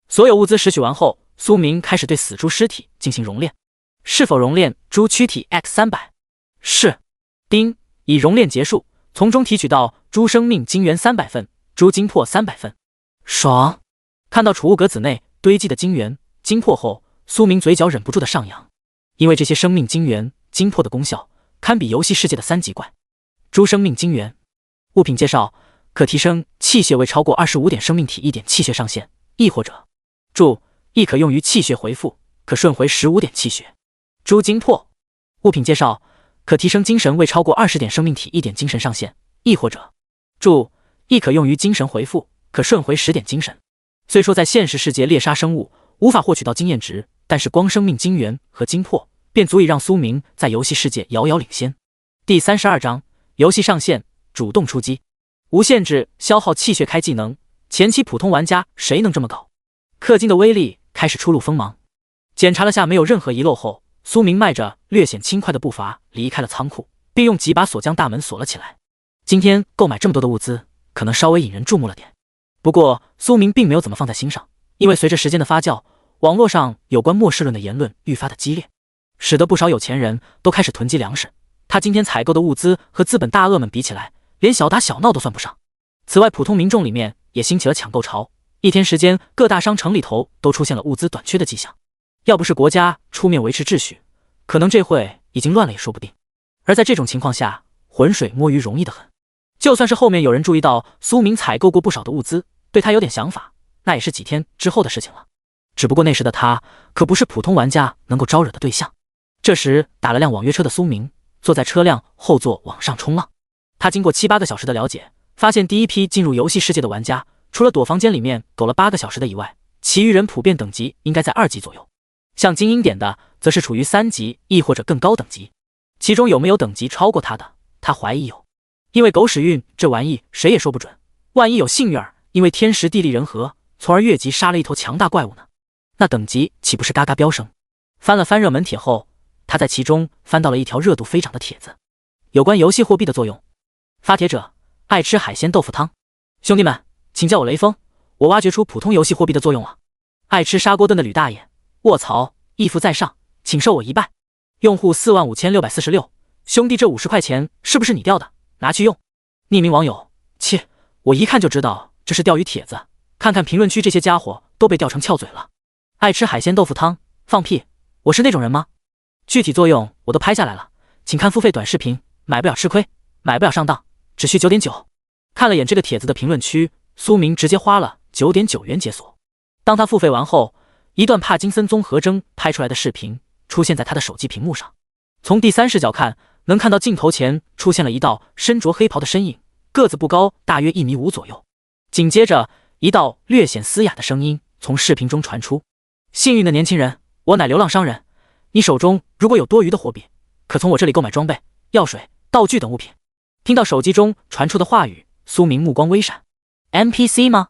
所有物资拾取完后，苏明开始对死猪尸体进行熔炼。是否熔炼猪躯体 X300？ 是。丁，已熔炼结束，从中提取到猪生命精元300份，猪精魄300份。爽！看到储物格子内堆积的精元、精魄后，苏明嘴角忍不住的上扬，因为这些生命精元、精魄的功效堪比游戏世界的3级怪。猪生命精元物品介绍：可提升气血未超过25点生命体1点气血上限，亦或者注亦可用于气血回复，可顺回15点气血。猪精魄物品介绍：可提升精神未超过20点生命体1点精神上限，亦或者注亦可用于精神回复，可顺回10点精神。虽说在现实世界猎杀生物无法获取到经验值，但是光生命精元和精魄便足以让苏明在游戏世界遥遥领先。第32章游戏上线，主动出击，无限制消耗气血开技能，前期普通玩家谁能这么搞？氪金的威力开始初露锋芒。检查了下没有任何遗漏后，苏明迈着略显轻快的步伐离开了仓库，并用几把锁将大门锁了起来。今天购买这么多的物资，可能稍微引人注目了点。不过苏明并没有怎么放在心上，因为随着时间的发酵，网络上有关末世论的言论愈发的激烈，使得不少有钱人都开始囤积粮食。他今天采购的物资和资本大鳄们比起来，连小打小闹都算不上。此外，普通民众里面也兴起了抢购潮，一天时间各大商城里头都出现了物资短缺的迹象。要不是国家出面维持秩序，可能这会已经乱了也说不定。而在这种情况下，浑水摸鱼容易得很。就算是后面有人注意到苏明采购过不少的物资，对他有点想法，那也是几天之后的事情了。只不过那时的他可不是普通玩家能够招惹的对象。这时打了辆网约车的苏明坐在车辆后座往上冲浪。他经过7、8个小时的了解，发现第一批进入游戏世界的玩家，除了躲房间里面苟了8个小时的以外，其余人普遍等级应该在2级左右。像精英点的则是处于3级亦或者更高等级，其中有没有等级超过他的，他怀疑有。因为狗屎运这玩意谁也说不准，万一有幸运儿因为天时地利人和，从而越级杀了一头强大怪物呢？那等级岂不是嘎嘎飙升？翻了翻热门帖后，他在其中翻到了一条热度飞涨的帖子，有关游戏货币的作用。发帖者：爱吃海鲜豆腐汤。兄弟们，请叫我雷锋，我挖掘出普通游戏货币的作用了。爱吃砂锅炖的吕大爷，卧槽，义父在上，请受我一拜。用户45646，兄弟，这50块钱是不是你掉的？拿去用。匿名网友：切，我一看就知道这是钓鱼帖子，看看评论区这些家伙都被钓成翘嘴了。爱吃海鲜豆腐汤，放屁，我是那种人吗？具体作用我都拍下来了，请看付费短视频，买不了吃亏，买不了上当，只需9.9。看了眼这个帖子的评论区，苏明直接花了9.9元解锁。当他付费完后，一段帕金森综合征拍出来的视频出现在他的手机屏幕上。从第3视角看，能看到镜头前出现了一道身着黑袍的身影，个子不高，大约1.5米左右。紧接着，一道略显嘶哑的声音从视频中传出：幸运的年轻人，我乃流浪商人，你手中如果有多余的货币，可从我这里购买装备、药水、道具等物品。听到手机中传出的话语，苏明目光微闪。NPC 吗？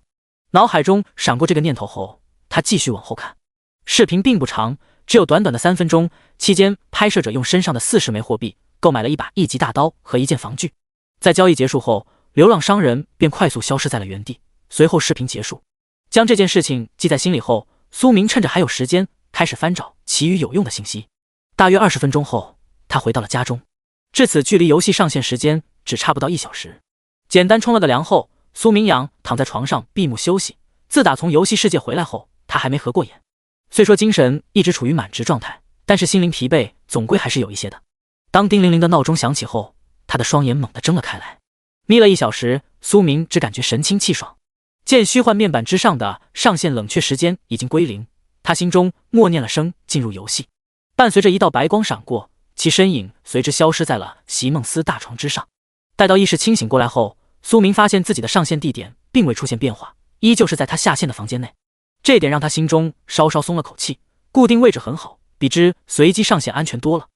脑海中闪过这个念头后，他继续往后看。视频并不长，只有短短的3分钟，期间拍摄者用身上的40枚货币购买了一把1级大刀和一件防具。在交易结束后，流浪商人便快速消失在了原地。随后视频结束。将这件事情记在心里后，苏明趁着还有时间开始翻找其余有用的信息。大约20分钟后，他回到了家中。至此距离游戏上线时间只差不到1小时。简单冲了个凉后，苏明阳躺在床上闭目休息。自打从游戏世界回来后，他还没合过眼。虽说精神一直处于满值状态，但是心灵疲惫总归还是有一些的。当叮铃铃的闹钟响起后，他的双眼猛地睁了开来。眯了1小时，苏明只感觉神清气爽。见虚幻面板之上的上线冷却时间已经归零，他心中默念了声进入游戏。伴随着一道白光闪过，其身影随之消失在了席梦思大床之上。待到意识清醒过来后，苏明发现自己的上线地点并未出现变化，依旧是在他下线的房间内。这点让他心中稍稍松了口气，固定位置很好，比之随机上线安全多了。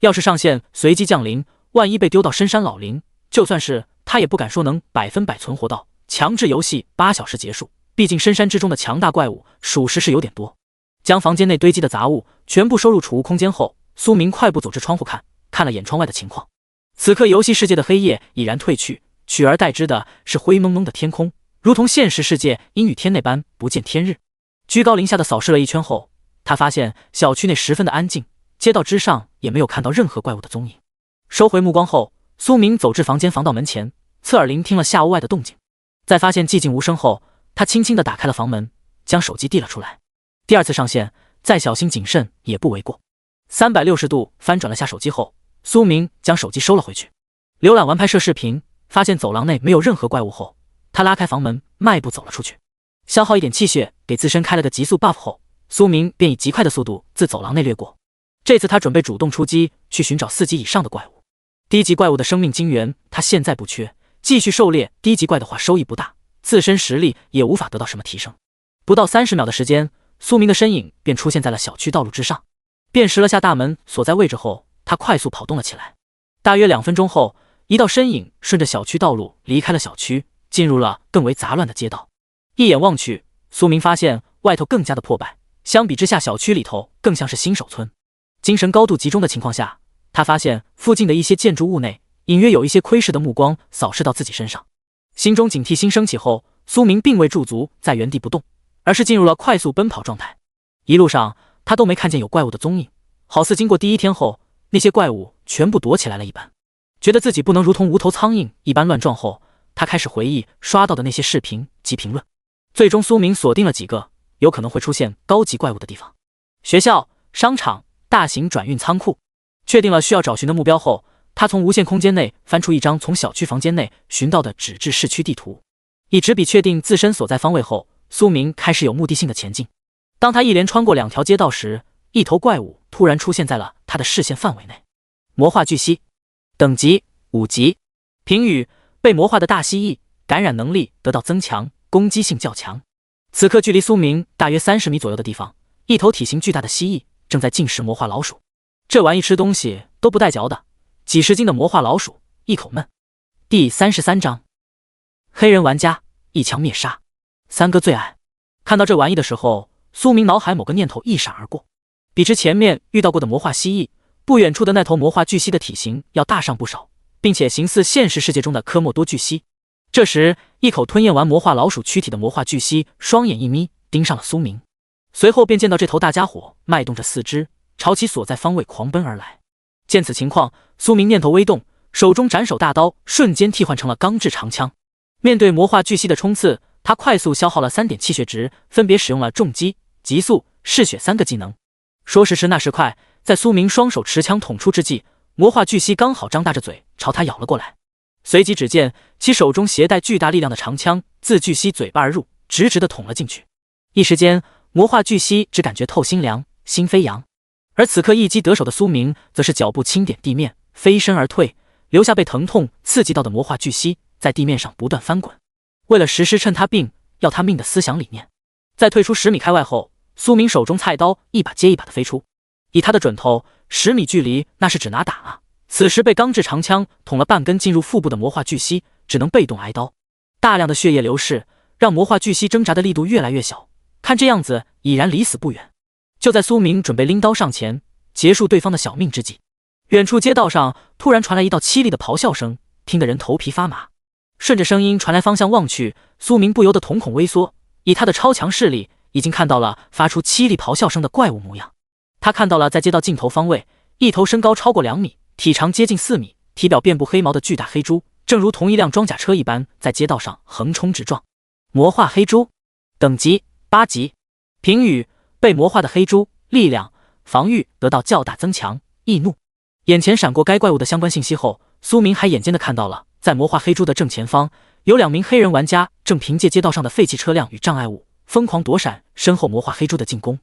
要是上线随机降临，万一被丢到深山老林，就算是他也不敢说能100%存活到强制游戏8小时结束，毕竟深山之中的强大怪物属实是有点多。将房间内堆积的杂物全部收入储物空间后，苏明快步走至窗户看了眼窗外的情况。此刻游戏世界的黑夜已然褪去，取而代之的是灰蒙蒙的天空，如同现实世界阴雨天那般不见天日。居高临下的扫视了一圈后，他发现小区内十分的安静，街道之上也没有看到任何怪物的踪影。收回目光后，苏明走至房间防盗门前，侧耳聆听了下屋外的动静。在发现寂静无声后，他轻轻地打开了房门，将手机递了出来。第二次上线，再小心谨慎也不为过。360度翻转了下手机后，苏明将手机收了回去。浏览完拍摄视频，发现走廊内没有任何怪物后，他拉开房门，迈步走了出去。消耗一点气血，给自身开了个急速 buff 后，苏明便以极快的速度自走廊内掠过。这次他准备主动出击，去寻找4级以上的怪物。低级怪物的生命精元他现在不缺，继续狩猎低级怪的话收益不大，自身实力也无法得到什么提升。不到30秒的时间，苏明的身影便出现在了小区道路之上。辨识了下大门所在位置后，他快速跑动了起来。大约2分钟后，一道身影顺着小区道路离开了小区，进入了更为杂乱的街道。一眼望去，苏明发现外头更加的破败，相比之下小区里头更像是新手村。精神高度集中的情况下，他发现附近的一些建筑物内隐约有一些窥视的目光扫视到自己身上。心中警惕心升起后，苏明并未驻足在原地不动，而是进入了快速奔跑状态。一路上他都没看见有怪物的踪影，好似经过第1天后，那些怪物全部躲起来了一般。觉得自己不能如同无头苍蝇一般乱撞后，他开始回忆刷到的那些视频及评论。最终苏明锁定了几个有可能会出现高级怪物的地方：学校、商场、大型转运仓库。确定了需要找寻的目标后，他从无限空间内翻出一张从小区房间内寻到的纸质市区地图。以纸笔确定自身所在方位后，苏明开始有目的性的前进。当他一连穿过2条街道时，一头怪物突然出现在了他的视线范围内。魔化巨蜥，等级5级，评语：被魔化的大蜥蜴，感染能力得到增强，攻击性较强。此刻距离苏明大约30米左右的地方，一头体型巨大的蜥蜴正在进食魔化老鼠。这玩意吃东西都不带嚼的，几十斤的魔化老鼠，一口闷。第33章，黑人玩家一枪灭杀。三哥最爱。看到这玩意的时候，苏明脑海某个念头一闪而过，比之前面遇到过的魔化蜥蜴，不远处的那头魔化巨蜥的体型要大上不少，并且形似现实世界中的科莫多巨蜥。这时，一口吞咽完魔化老鼠躯体的魔化巨蜥双眼一眯，盯上了苏明。随后便见到这头大家伙迈动着4肢，朝其所在方位狂奔而来。见此情况，苏明念头微动，手中斩首大刀瞬间替换成了钢制长枪。面对魔化巨蜥的冲刺，他快速消耗了3点气血值，分别使用了重击、急速、嗜血3个技能。说时迟那时快，在苏明双手持枪捅出之际，魔化巨蜥刚好张大着嘴朝他咬了过来。随即只见其手中携带巨大力量的长枪自巨蜥嘴巴而入，直直地捅了进去。一时间，魔化巨蜥只感觉透心凉，心飞扬。而此刻一击得手的苏明则是脚步轻点地面，飞身而退，留下被疼痛刺激到的魔化巨蜥在地面上不断翻滚。为了实施趁他病要他命的思想理念，在退出10米开外后，苏明手中菜刀一把接一把的飞出。以他的准头，10米距离那是指拿打啊。此时被钢制长枪捅了半根进入腹部的魔化巨蜥只能被动挨刀。大量的血液流逝，让魔化巨蜥挣扎的力度越来越小，看这样子已然离死不远。就在苏明准备拎刀上前结束对方的小命之际，远处街道上突然传来一道凄厉的咆哮声，听得人头皮发麻。顺着声音传来方向望去，苏明不由得瞳孔微缩，以他的超强视力已经看到了发出凄厉咆哮声的怪物模样。他看到了在街道尽头方位，一头身高超过2米，体长接近4米，体表遍布黑毛的巨大黑猪，正如同一辆装甲车一般在街道上横冲直撞。魔化黑猪，等级8级。评语：被魔化的黑猪，力量、防御得到较大增强。易怒。眼前闪过该怪物的相关信息后，苏明还眼尖的看到了，在魔化黑猪的正前方，有2名黑人玩家正凭借街道上的废弃车辆与障碍物，疯狂躲闪身后魔化黑猪的进攻。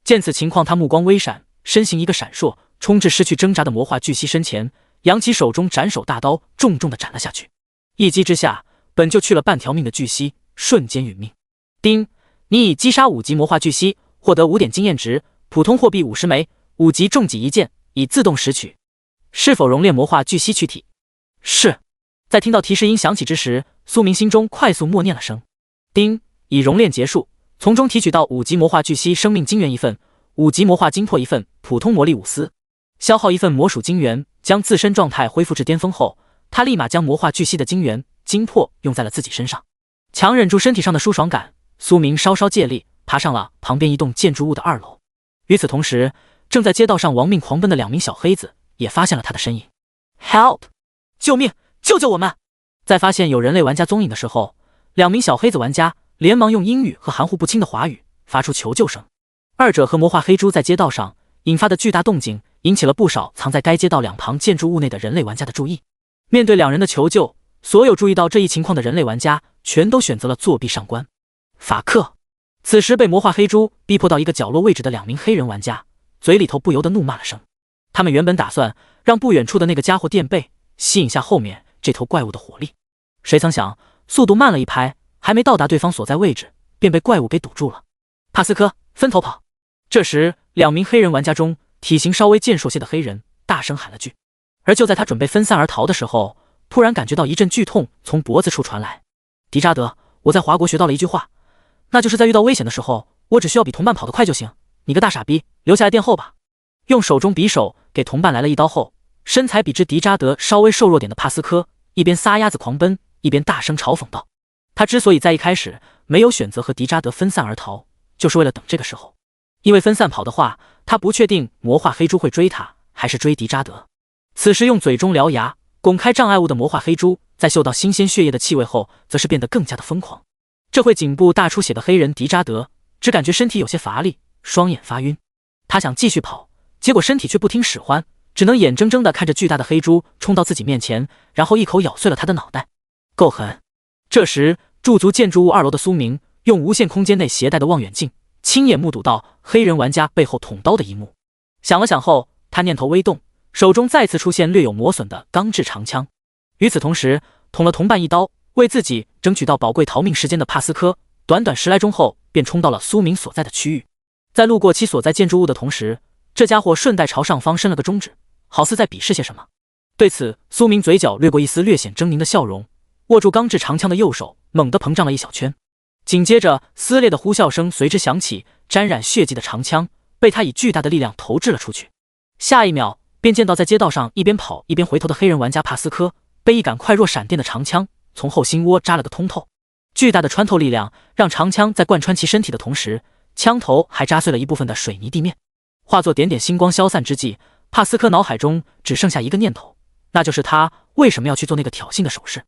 见此情况，他目光微闪，身形一个闪烁，冲至失去挣扎的魔化巨蜥身前，扬起手中斩首大刀，重重的斩了下去。一击之下，本就去了半条命的巨蜥瞬间殒命。丁，你已击杀5级魔化巨蜥，获得5点经验值，普通货币50枚，5级重戟1件，已自动拾取。是否熔炼魔化巨蜥躯体？是。在听到提示音响起之时，苏明心中快速默念了声。丁，已熔炼结束，从中提取到5级魔化巨蜥生命精元1份，5级魔化精魄1份，普通魔力5丝。消耗1份魔属精元，将自身状态恢复至巅峰后，他立马将魔化巨蜥的精元、精魄用在了自己身上。强忍住身体上的舒爽感，苏明稍稍借力，爬上了旁边一栋建筑物的2楼。与此同时，正在街道上亡命狂奔的2名小黑子也发现了他的身影。Help！ 救命！救救我们！在发现有人类玩家踪影的时候，2名小黑子玩家连忙用英语和含糊不清的华语发出求救声。二者和魔化黑猪在街道上引发的巨大动静，引起了不少藏在该街道2旁建筑物内的人类玩家的注意。面对2人的求救，所有注意到这一情况的人类玩家全都选择了作弊上官。法克此时被魔化黑猪逼迫到一个角落位置的2名黑人玩家，嘴里头不由得怒骂了声。他们原本打算让不远处的那个家伙垫背，吸引下后面这头怪物的火力，谁曾想速度慢了一拍，还没到达对方所在位置，便被怪物给堵住了。帕斯科，分头跑！这时2名黑人玩家中体型稍微健硕些的黑人大声喊了句，而就在他准备分散而逃的时候，突然感觉到一阵剧痛从脖子处传来。迪扎德，我在华国学到了一句话，那就是在遇到危险的时候，我只需要比同伴跑得快就行。你个大傻逼，留下来垫后吧。用手中匕首给同伴来了一刀后，身材比之迪扎德稍微瘦弱点的帕斯科一边撒丫子狂奔，一边大声嘲讽道。他之所以在一开始没有选择和迪扎德分散而逃，就是为了等这个时候，因为分散跑的话，他不确定魔化黑猪会追他还是追迪扎德。此时用嘴中獠牙拱开障碍物的魔化黑猪，在嗅到新鲜血液的气味后，则是变得更加的疯狂。这会颈部大出血的黑人迪扎德只感觉身体有些乏力，双眼发晕。他想继续跑，结果身体却不听使唤，只能眼睁睁地看着巨大的黑猪冲到自己面前，然后一口咬碎了他的脑袋。够狠！这时驻足建筑物2楼的苏明用无限空间内携带的望远镜亲眼目睹到黑人玩家背后捅刀的一幕。想了想后，他念头微动，手中再次出现略有磨损的钢制长枪。与此同时，捅了同伴一刀，为自己争取到宝贵逃命时间的帕斯科，短短10来钟后便冲到了苏明所在的区域。在路过其所在建筑物的同时，这家伙顺带朝上方伸了个中指，好似在比试些什么。对此，苏明嘴角掠过一丝略显狰狞的笑容，握住钢制长枪的右手猛地膨胀了一小圈。紧接着，撕裂的呼啸声随之响起，沾染血迹的长枪被他以巨大的力量投掷了出去。下一秒，便见到在街道上一边跑一边回头的黑人玩家帕斯科，被一杆快若闪电的长枪从后心窝扎了个通透。巨大的穿透力量让长枪在贯穿其身体的同时，枪头还扎碎了一部分的水泥地面。化作点点星光消散之际，帕斯科脑海中只剩下一个念头，那就是他为什么要去做那个挑衅的手势。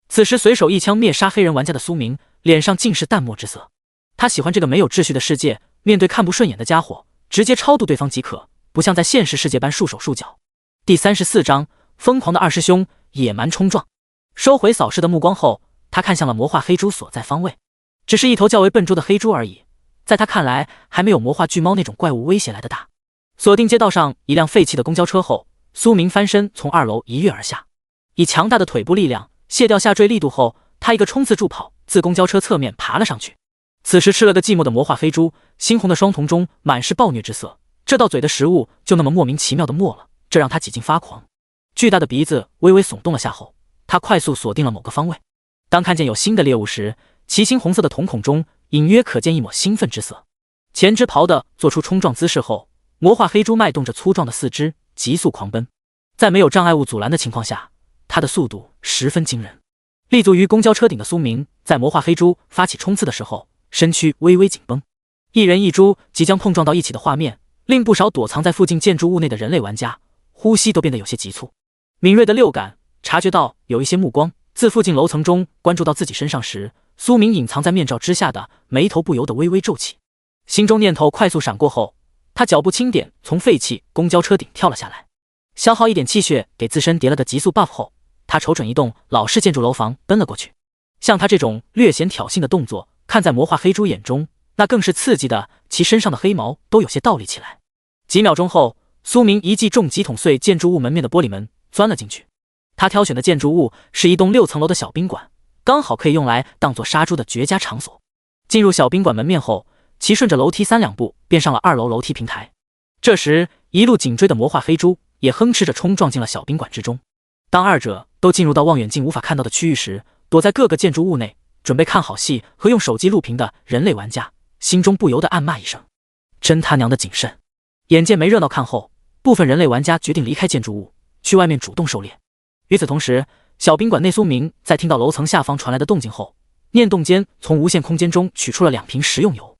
此时随手一枪灭杀黑人玩家的苏明脸上尽是淡漠之色。他喜欢这个没有秩序的世界，面对看不顺眼的家伙，直接超度对方即可，不像在现实世界般束手束脚。第34章，疯狂的二师兄野蛮冲撞。收回扫视的目光后，他看向了魔化黑猪所在方位，只是一头较为笨拙的黑猪而已，在他看来还没有魔化巨猫那种怪物威胁来的大。锁定街道上一辆废弃的公交车后，苏明翻身从2楼一跃而下，以强大的腿部力量卸掉下坠力度后，他一个冲刺助跑自公交车侧面爬了上去。此时吃了个寂寞的魔化黑猪，猩红的双瞳中满是暴虐之色，这道嘴的食物就那么莫名其妙的没了，这让他几近发狂。巨大的鼻子微微耸动了下后，他快速锁定了某个方位。当看见有新的猎物时，其猩红色的瞳孔中隐约可见一抹兴奋之色。前肢刨的做出冲撞姿势后，魔化黑猪迈动着粗壮的四肢急速狂奔，在没有障碍物阻拦的情况下，它的速度十分惊人。立足于公交车顶的苏明在魔化黑猪发起冲刺的时候，身躯微微紧绷。一人一猪即将碰撞到一起的画面，令不少躲藏在附近建筑物内的人类玩家呼吸都变得有些急促。敏锐的六感察觉到有一些目光自附近楼层中关注到自己身上时，苏明隐藏在面罩之下的眉头不由得微微皱起。心中念头快速闪过后，他脚步轻点从废弃公交车顶跳了下来，消耗一点气血给自身叠了个急速 buff 后，他瞅准一栋老式建筑楼房奔了过去。像他这种略显挑衅的动作，看在魔化黑猪眼中，那更是刺激的，其身上的黑毛都有些倒立起来。几秒钟后，苏明一记重击捅碎建筑物门面的玻璃门，钻了进去。他挑选的建筑物是一栋6层楼的小宾馆，刚好可以用来当做杀猪的绝佳场所。进入小宾馆门面后，其顺着楼梯3-2步便上了2楼楼梯平台。这时，一路紧追的魔化黑猪也哼哧着冲撞进了小宾馆之中。当二者都进入到望远镜无法看到的区域时，躲在各个建筑物内准备看好戏和用手机录屏的人类玩家心中不由得暗骂一声：真他娘的谨慎！眼见没热闹看后，部分人类玩家决定离开建筑物，去外面主动狩猎。与此同时，小宾馆内苏明在听到楼层下方传来的动静后，念动间从无限空间中取出了2瓶食用油，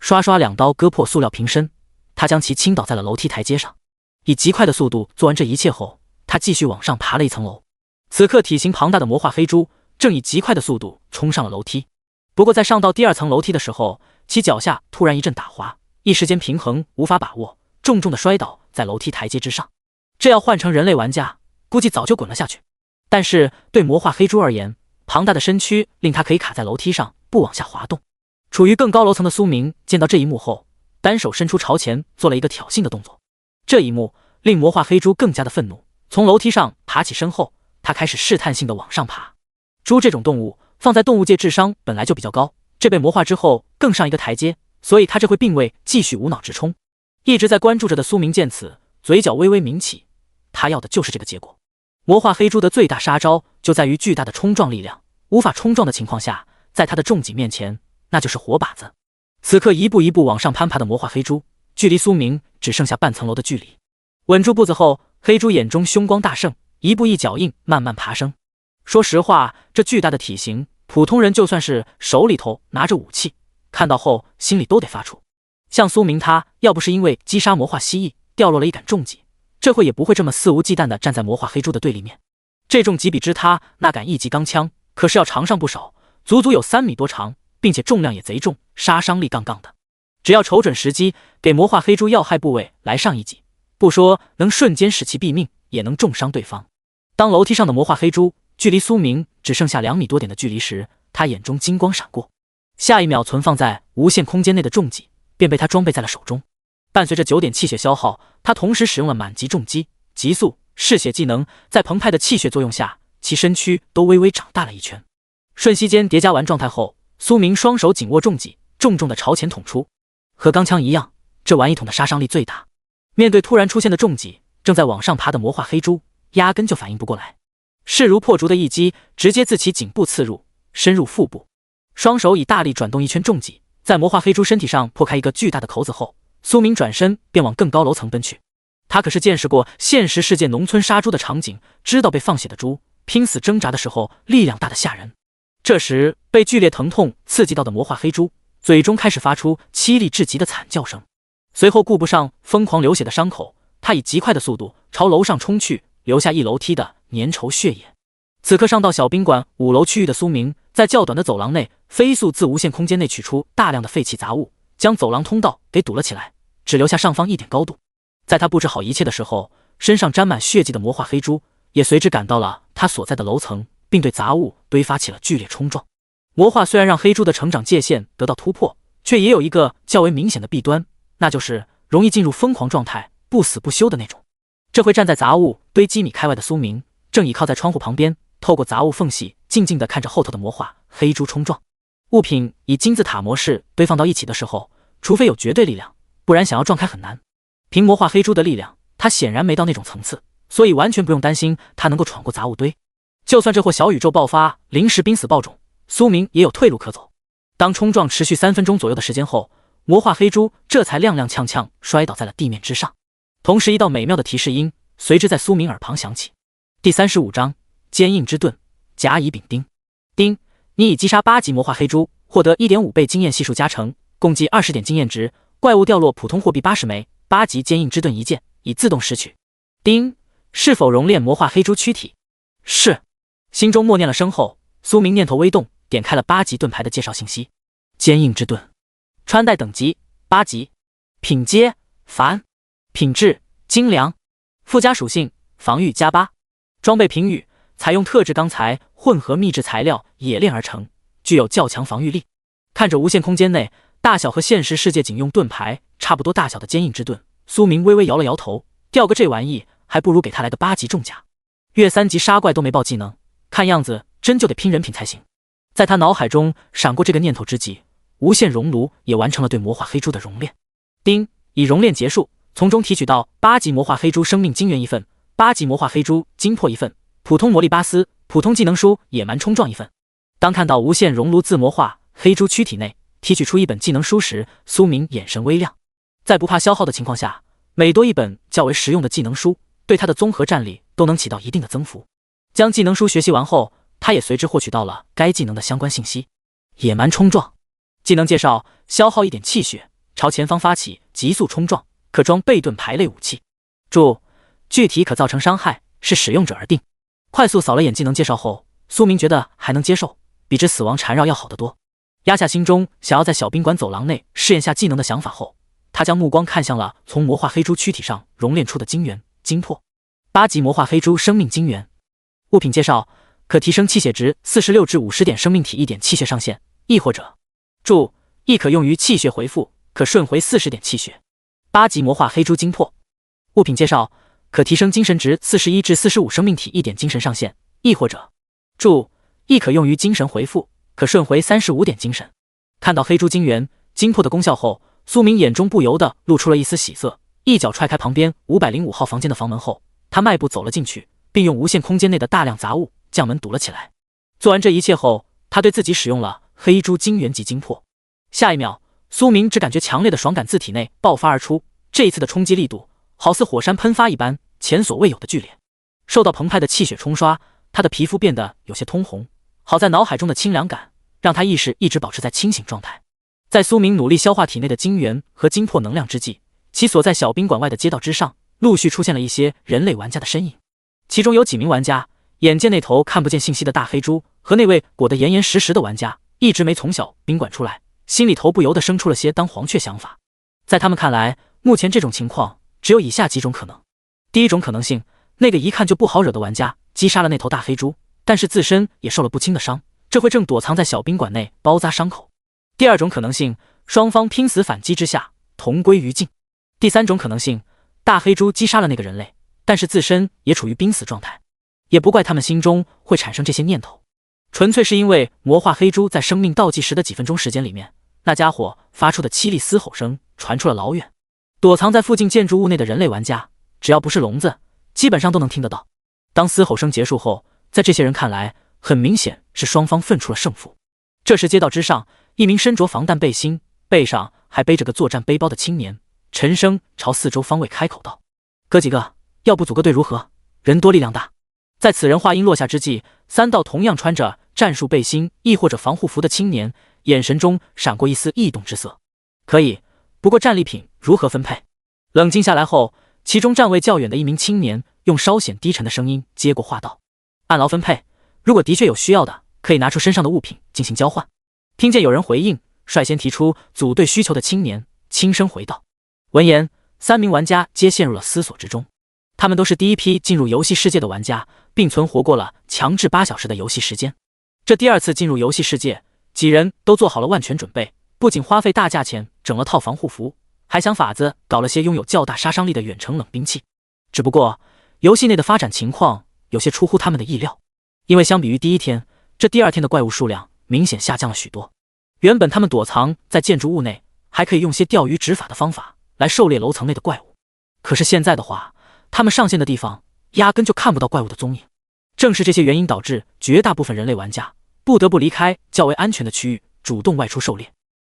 刷刷2刀割破塑料瓶身，他将其倾倒在了楼梯台阶上。以极快的速度做完这一切后，他继续往上爬了1层楼。此刻体型庞大的魔化黑猪正以极快的速度冲上了楼梯，不过在上到第2层楼梯的时候，其脚下突然一阵打滑，一时间平衡无法把握，重重的摔倒在楼梯台阶之上。这要换成人类玩家，估计早就滚了下去。但是对魔化黑猪而言，庞大的身躯令他可以卡在楼梯上不往下滑动。处于更高楼层的苏明见到这一幕后，单手伸出朝前做了一个挑衅的动作。这一幕令魔化黑猪更加的愤怒，从楼梯上爬起身后，他开始试探性的往上爬。猪这种动物放在动物界智商本来就比较高，这被魔化之后更上一个台阶，所以他这会并未继续无脑直冲。一直在关注着的苏明见此，嘴角微微抿起，他要的就是这个结果。魔化黑猪的最大杀招就在于巨大的冲撞力量，无法冲撞的情况下，在他的重击面前，那就是活靶子。此刻一步一步往上攀爬的魔化黑猪，距离苏明只剩下半层楼的距离。稳住步子后，黑猪眼中凶光大盛，一步一脚印慢慢爬升。说实话，这巨大的体型，普通人就算是手里头拿着武器，看到后心里都得发怵。像苏明他，要不是因为击杀魔化蜥蜴掉落了一杆重击，这会也不会这么肆无忌惮地站在魔化黑猪的对立面。这重击比之他那杆一级钢枪可是要长上不少，足足有3米多长，并且重量也贼重，杀伤力杠杠的。只要瞅准时机，给魔化黑猪要害部位来上一击，不说能瞬间使其毙命，也能重伤对方。当楼梯上的魔化黑猪距离苏明只剩下2米多点的距离时，他眼中金光闪过，下一秒存放在无限空间内的重击便被他装备在了手中。伴随着9点气血消耗，他同时使用了满级重击、急速、嗜血技能，在澎湃的气血作用下，其身躯都微微长大了一圈。瞬息间叠加完状态后，苏明双手紧握重戟，重重的朝前捅出。和钢枪一样，这玩意捅的杀伤力最大。面对突然出现的重戟，正在往上爬的魔化黑猪压根就反应不过来，势如破竹的一击直接自其颈部刺入，深入腹部。双手以大力转动一圈重戟，在魔化黑猪身体上破开一个巨大的口子后，苏明转身便往更高楼层奔去。他可是见识过现实世界农村杀猪的场景，知道被放血的猪拼死挣扎的时候力量大的吓人。这时被剧烈疼痛刺激到的魔化黑猪嘴中开始发出凄厉至极的惨叫声，随后顾不上疯狂流血的伤口，他以极快的速度朝楼上冲去，留下一楼梯的粘稠血液。此刻上到小宾馆5楼区域的苏明，在较短的走廊内飞速自无限空间内取出大量的废弃杂物，将走廊通道给堵了起来，只留下上方1点高度。在他布置好一切的时候，身上沾满血迹的魔化黑猪也随之赶到了他所在的楼层，并对杂物堆发起了剧烈冲撞。魔化虽然让黑猪的成长界限得到突破，却也有一个较为明显的弊端，那就是容易进入疯狂状态，不死不休的那种。这会站在杂物堆几米开外的苏明，正倚靠在窗户旁边，透过杂物缝隙静静地看着后头的魔化黑猪冲撞。物品以金字塔模式堆放到一起的时候，除非有绝对力量，不然想要撞开很难。凭魔化黑猪的力量，他显然没到那种层次，所以完全不用担心他能够闯过杂物堆。就算这货小宇宙爆发，临时濒死爆种，苏明也有退路可走。当冲撞持续3分钟左右的时间后，魔化黑猪这才踉踉跄跄摔倒在了地面之上。同时一道美妙的提示音随之在苏明耳旁响起。第35章坚硬之盾，甲乙丙丁。丁，你已击杀8级魔化黑猪，获得 1.5 倍经验系数加成，共计20点经验值，怪物掉落普通货币80枚，8级坚硬之盾1件，已自动拾取。丁，是否熔炼魔化黑猪躯体？是。心中默念了声后，苏明念头微动，点开了8级盾牌的介绍信息。坚硬之盾，穿戴等级8级，品阶凡，品质精良，附加属性防御+8，装备评语采用特制钢材混合秘制材料冶炼而成，具有较强防御力。看着无限空间内大小和现实世界警用盾牌差不多大小的坚硬之盾，苏明微微摇了摇头，掉个这玩意还不如给他来个8级重甲。月3级杀怪都没爆技能，看样子真就得拼人品才行。在他脑海中闪过这个念头之际，无限熔炉也完成了对魔化黑猪的熔炼。丁，已熔炼结束，从中提取到8级魔化黑猪生命精元1份，8级魔化黑猪精魄1份，普通魔力巴斯，普通技能书野蛮冲撞1份。当看到无限熔炉自魔化黑猪躯体内提取出一本技能书时，苏明眼神微亮。在不怕消耗的情况下，每多一本较为实用的技能书，对他的综合战力都能起到一定的增幅。将技能书学习完后，他也随之获取到了该技能的相关信息。野蛮冲撞技能介绍：消耗1点气血，朝前方发起急速冲撞，可装备盾牌类武器。注：具体可造成伤害视使用者而定。快速扫了眼技能介绍后，苏明觉得还能接受，比之死亡缠绕要好得多。压下心中想要在小宾馆走廊内试验下技能的想法后，他将目光看向了从魔化黑猪躯体上熔炼出的精元精魄。8级魔化黑猪生命精元。物品介绍：可提升气血值46至50点，生命体1点气血上限，亦或者注：亦可用于气血回复，可瞬回40点气血。8级魔化黑猪精魄。物品介绍：可提升精神值41至45，生命体1点精神上限，亦或者注：亦可用于精神回复，可瞬回35点精神。看到黑猪精元精魄的功效后，苏明眼中不由得露出了一丝喜色，一脚踹开旁边505号房间的房门后，他迈步走了进去，并用无限空间内的大量杂物将门堵了起来。做完这一切后，他对自己使用了黑猪精元级精魄。下一秒，苏明只感觉强烈的爽感自体内爆发而出，这一次的冲击力度好似火山喷发一般，前所未有的剧烈。受到澎湃的气血冲刷，他的皮肤变得有些通红，好在脑海中的清凉感让他意识一直保持在清醒状态。在苏明努力消化体内的精元和精魄能量之际，其所在小宾馆外的街道之上陆续出现了一些人类玩家的身影，其中有几名玩家眼见那头看不见信息的大黑猪和那位裹得严严实实的玩家一直没从小宾馆出来，心里头不由得生出了些当黄雀想法。在他们看来，目前这种情况只有以下几种可能。第一种可能性，那个一看就不好惹的玩家击杀了那头大黑猪，但是自身也受了不轻的伤，这会正躲藏在小宾馆内包扎伤口。第二种可能性，双方拼死反击之下同归于尽。第三种可能性，大黑猪击杀了那个人类，但是自身也处于濒死状态。也不怪他们心中会产生这些念头，纯粹是因为魔化黑猪在生命倒计时的几分钟时间里面，那家伙发出的凄厉嘶吼声传出了老远，躲藏在附近建筑物内的人类玩家，只要不是聋子，基本上都能听得到。当嘶吼声结束后，在这些人看来，很明显是双方分出了胜负。这时街道之上，一名身着防弹背心，背上还背着个作战背包的青年，沉声朝四周方位开口道：哥几个，要不组个队如何？人多力量大。在此人话音落下之际，3道同样穿着战术背心亦或者防护服的青年眼神中闪过一丝异动之色。可以，不过战利品如何分配？冷静下来后，其中站位较远的一名青年用稍显低沉的声音接过话道：按劳分配，如果的确有需要的，可以拿出身上的物品进行交换。听见有人回应，率先提出组队需求的青年轻声回道。闻言，3名玩家皆陷入了思索之中。他们都是第一批进入游戏世界的玩家，并存活过了强制8小时的游戏时间。这第2次进入游戏世界，几人都做好了万全准备，不仅花费大价钱整了套防护服，还想法子搞了些拥有较大杀伤力的远程冷兵器。只不过游戏内的发展情况有些出乎他们的意料，因为相比于第1天，这第2天的怪物数量明显下降了许多。原本他们躲藏在建筑物内，还可以用些钓鱼执法的方法来狩猎楼层内的怪物，可是现在的话，他们上线的地方压根就看不到怪物的踪影。正是这些原因导致绝大部分人类玩家不得不离开较为安全的区域，主动外出狩猎。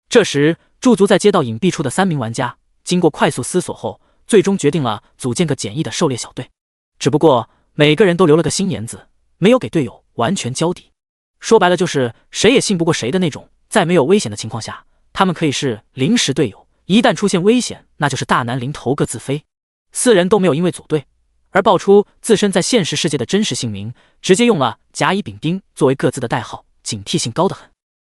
这时驻足在街道隐蔽处的3名玩家经过快速思索后，最终决定了组建个简易的狩猎小队。只不过每个人都留了个心眼子，没有给队友完全交底。说白了就是谁也信不过谁的那种，在没有危险的情况下，他们可以是临时队友，一旦出现危险，那就是大难临头各自飞。4人都没有因为组队而爆出自身在现实世界的真实姓名，直接用了甲乙丙丁作为各自的代号，警惕性高得很。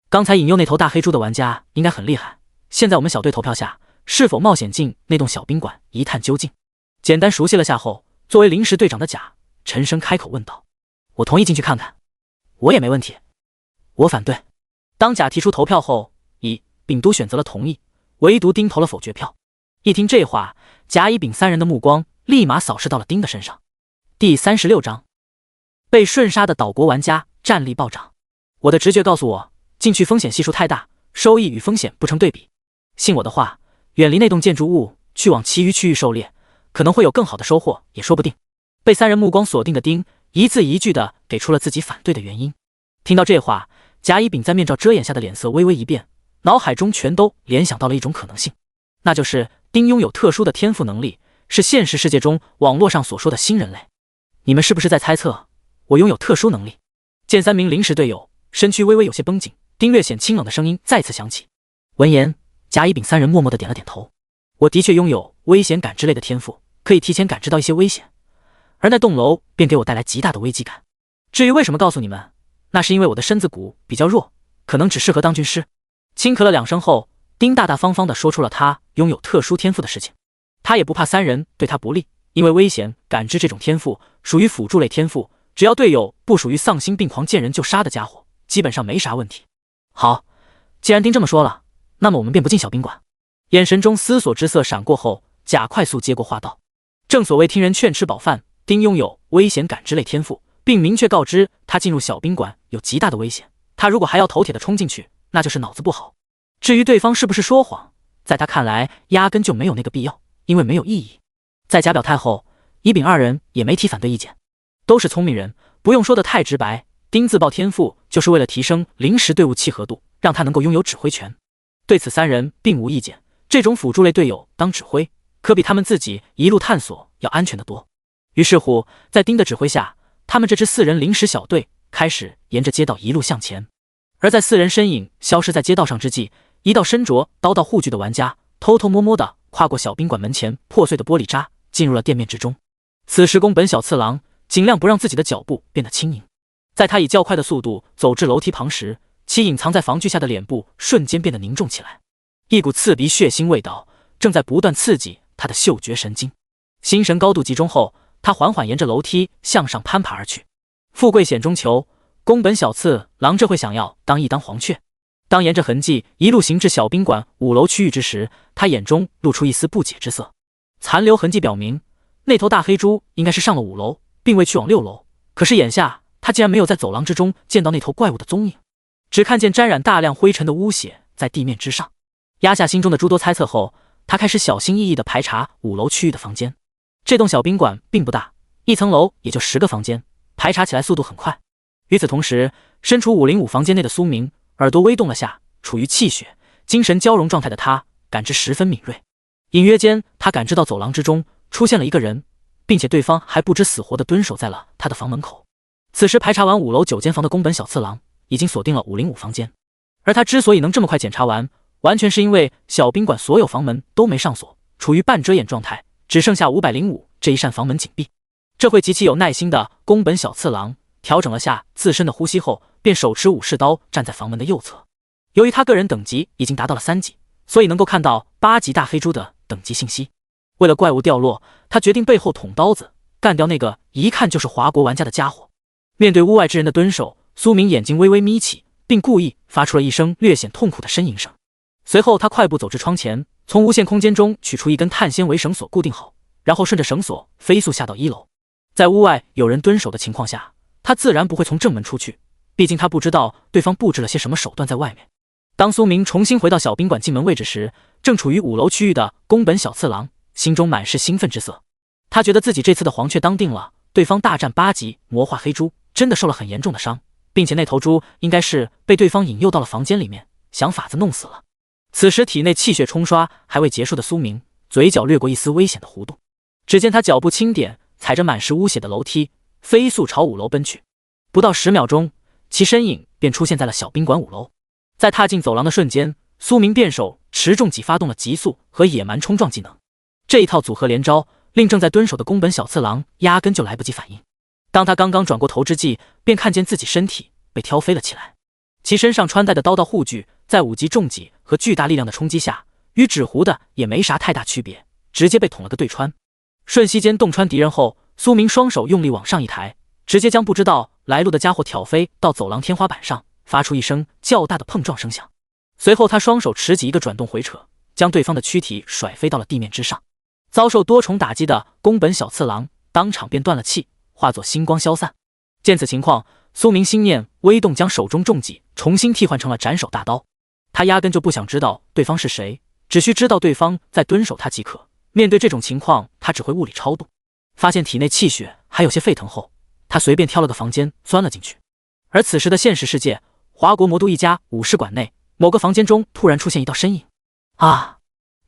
刚才引诱那头大黑猪的玩家应该很厉害，现在我们小队投票下，是否冒险进那栋小宾馆一探究竟？简单熟悉了下后，作为临时队长的甲沉声开口问道：“我同意进去看看。”“我也没问题。”“我反对。”当甲提出投票后，乙、丙都选择了同意，唯独丁投了否决票。一听这话，甲、乙、丙三人的目光立马扫视到了丁的身上。第36章，被瞬杀的岛国玩家战力暴涨。我的直觉告诉我，进去风险系数太大，收益与风险不成对比。信我的话，远离那栋建筑物，去往其余区域狩猎，可能会有更好的收获，也说不定。被三人目光锁定的丁一字一句地给出了自己反对的原因。听到这话，甲、乙、丙在面罩遮掩下的脸色微微一变，脑海中全都联想到了一种可能性，那就是丁拥有特殊的天赋能力，是现实世界中网络上所说的新人类。你们是不是在猜测我拥有特殊能力？见三名临时队友身躯微微有些绷紧，丁略显清冷的声音再次响起。闻言，甲、乙、丙三人默默地点了点头。我的确拥有危险感之类的天赋，可以提前感知到一些危险，而那栋楼便给我带来极大的危机感。至于为什么告诉你们，那是因为我的身子骨比较弱，可能只适合当军师。轻咳了2声后，丁大大方方地说出了他拥有特殊天赋的事情。他也不怕三人对他不利，因为危险感知这种天赋属于辅助类天赋，只要队友不属于丧心病狂见人就杀的家伙，基本上没啥问题。好，既然丁这么说了，那么我们便不进小宾馆。眼神中思索之色闪过后，甲快速接过话道：“正所谓听人劝吃饱饭，丁拥有危险感知类天赋，并明确告知他进入小宾馆有极大的危险。他如果还要头铁的冲进去，那就是脑子不好。至于对方是不是说谎，在他看来压根就没有那个必要，因为没有意义。”在甲表态后，乙、丙二人也没提反对意见，都是聪明人，不用说的太直白。丁自爆天赋就是为了提升临时队伍契合度，让他能够拥有指挥权。对此三人并无意见，这种辅助类队友当指挥，可比他们自己一路探索要安全得多。于是乎，在丁的指挥下，他们这支4人临时小队开始沿着街道一路向前。而在4人身影消失在街道上之际，一道身着刀道护具的玩家偷偷摸摸地跨过小宾馆门前破碎的玻璃渣，进入了店面之中。此时宫本小次郎尽量不让自己的脚步变得轻盈，在他以较快的速度走至楼梯旁时，其隐藏在防具下的脸部瞬间变得凝重起来，一股刺鼻血腥味道正在不断刺激他的嗅觉神经。心神高度集中后，他缓缓沿着楼梯向上攀爬而去。富贵险中求，宫本小次郎这会想要当一当黄雀。当沿着痕迹一路行至小宾馆5楼区域之时，他眼中露出一丝不解之色。残留痕迹表明，那头大黑猪应该是上了5楼，并未去往6楼。可是眼下他竟然没有在走廊之中见到那头怪物的踪影，只看见沾染大量灰尘的污血在地面之上。压下心中的诸多猜测后，他开始小心翼翼地排查5楼区域的房间。这栋小宾馆并不大，1层楼也就10个房间，排查起来速度很快。与此同时，身处505房间内的苏明耳朵微动了下，处于气血、精神交融状态的他感知十分敏锐。隐约间，他感知到走廊之中出现了一个人，并且对方还不知死活地蹲守在了他的房门口。此时排查完5楼9间房的宫本小次郎已经锁定了505房间，而他之所以能这么快检查完，完全是因为小宾馆所有房门都没上锁，处于半遮掩状态，只剩下505这一扇房门紧闭。这会极其有耐心的宫本小次郎调整了下自身的呼吸后，便手持武士刀站在房门的右侧。由于他个人等级已经达到了3级，所以能够看到8级大黑猪的等级信息。为了怪物掉落，他决定背后捅刀子，干掉那个一看就是华国玩家的家伙。面对屋外之人的蹲守，苏明眼睛微微眯起，并故意发出了一声略显痛苦的呻吟声。随后他快步走至窗前，从无限空间中取出一根碳纤维绳索固定好，然后顺着绳索飞速下到1楼。在屋外有人蹲守的情况下，他自然不会从正门出去，毕竟他不知道对方布置了些什么手段在外面。当苏明重新回到小宾馆进门位置时，正处于5楼区域的宫本小次郎心中满是兴奋之色。他觉得自己这次的黄雀当定了，对方大战8级魔化黑猪真的受了很严重的伤，并且那头猪应该是被对方引诱到了房间里面，想法子弄死了。此时体内气血冲刷还未结束的苏明嘴角掠过一丝危险的弧度，只见他脚步轻点，踩着满是污血的楼梯飞速朝5楼奔去。不到10秒钟，其身影便出现在了小宾馆5楼。在踏进走廊的瞬间，苏明变手持重戟发动了急速和野蛮冲撞技能，这一套组合连招令正在蹲守的宫本小次郎压根就来不及反应。当他刚刚转过头之际，便看见自己身体被挑飞了起来。其身上穿戴的刀道护具，在5级重击和巨大力量的冲击下，与纸糊的也没啥太大区别，直接被捅了个对穿。瞬息间洞穿敌人后，苏明双手用力往上一抬，直接将不知道来路的家伙挑飞到走廊天花板上，发出一声较大的碰撞声响。随后他双手持戟一个转动回扯，将对方的躯体甩飞到了地面之上。遭受多重打击的宫本小次郎当场便断了气，化作星光消散。见此情况，苏明心念微动，将手中重戟重新替换成了斩首大刀。他压根就不想知道对方是谁，只需知道对方在蹲守他即可。面对这种情况，他只会物理超度。发现体内气血还有些沸腾后，他随便挑了个房间钻了进去。而此时的现实世界，华国魔都一家武士馆内某个房间中突然出现一道身影。啊！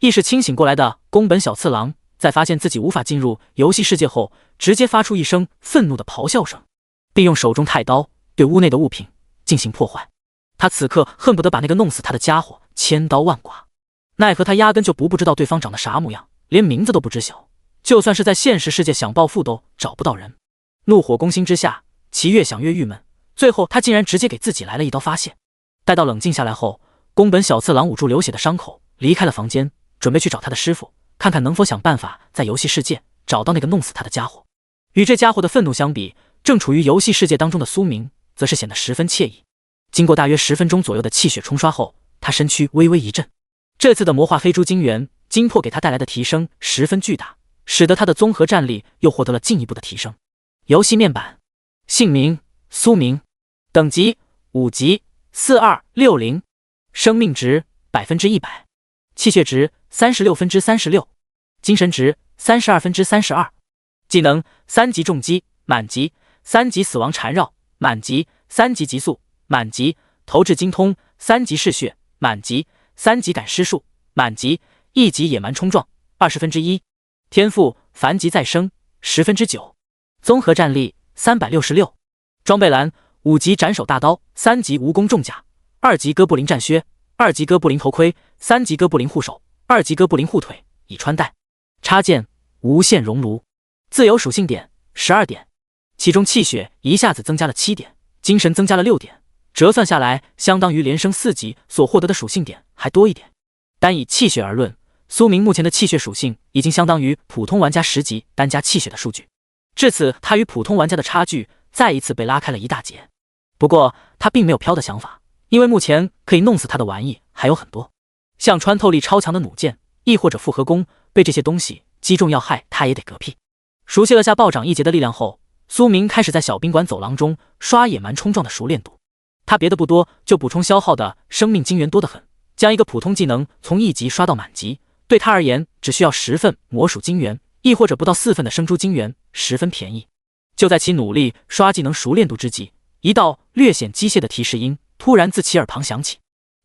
意识清醒过来的宫本小次郎在发现自己无法进入游戏世界后，直接发出一声愤怒的咆哮声，并用手中太刀对屋内的物品进行破坏。他此刻恨不得把那个弄死他的家伙千刀万剐，奈何他压根就不知道对方长得啥模样，连名字都不知晓，就算是在现实世界想报复都找不到人。怒火攻心之下，其越想越郁闷，最后他竟然直接给自己来了一刀发泄。待到冷静下来后，宫本小次郎捂住流血的伤口，离开了房间，准备去找他的师傅，看看能否想办法在游戏世界找到那个弄死他的家伙。与这家伙的愤怒相比，正处于游戏世界当中的苏明则是显得十分惬意。经过大约10分钟左右的气血冲刷后，他身躯微微一震。这次的魔化黑珠晶元精魄给他带来的提升十分巨大，使得他的综合战力又获得了进一步的提升。游戏面板，姓名苏明，等级5级4260，生命值100%，气血值36%，精神值32%，技能3级重击满级，3级死亡缠绕满级，3级极速满级，投掷精通3级嗜血满级，3级赶尸术满级，1级野蛮冲撞1/20，天赋凡级再生9%，综合战力366，装备栏5级斩首大刀，3级蜈蚣重甲，2级哥布林战靴，2级哥布林头盔，3级哥布林护手，2级哥布林护腿已穿戴。插件无限熔炉，自由属性点12点，其中气血一下子增加了7点，精神增加了6点，折算下来相当于连升4级所获得的属性点还多一点。单以气血而论，苏明目前的气血属性已经相当于普通玩家10级单加气血的数据，至此他与普通玩家的差距再一次被拉开了一大截。不过他并没有飘的想法，因为目前可以弄死他的玩意还有很多，像穿透力超强的弩箭，亦或者复合弓，被这些东西击中要害他也得嗝屁。熟悉了下暴涨一节的力量后，苏明开始在小宾馆走廊中刷野蛮冲撞的熟练度。他别的不多，就补充消耗的生命晶元多得很，将一个普通技能从1级刷到满级，对他而言只需要10份魔属晶元，亦或者不到4份的生珠晶元，十分便宜。就在其努力刷技能熟练度之际，一道略显机械的提示音突然自其耳旁响起：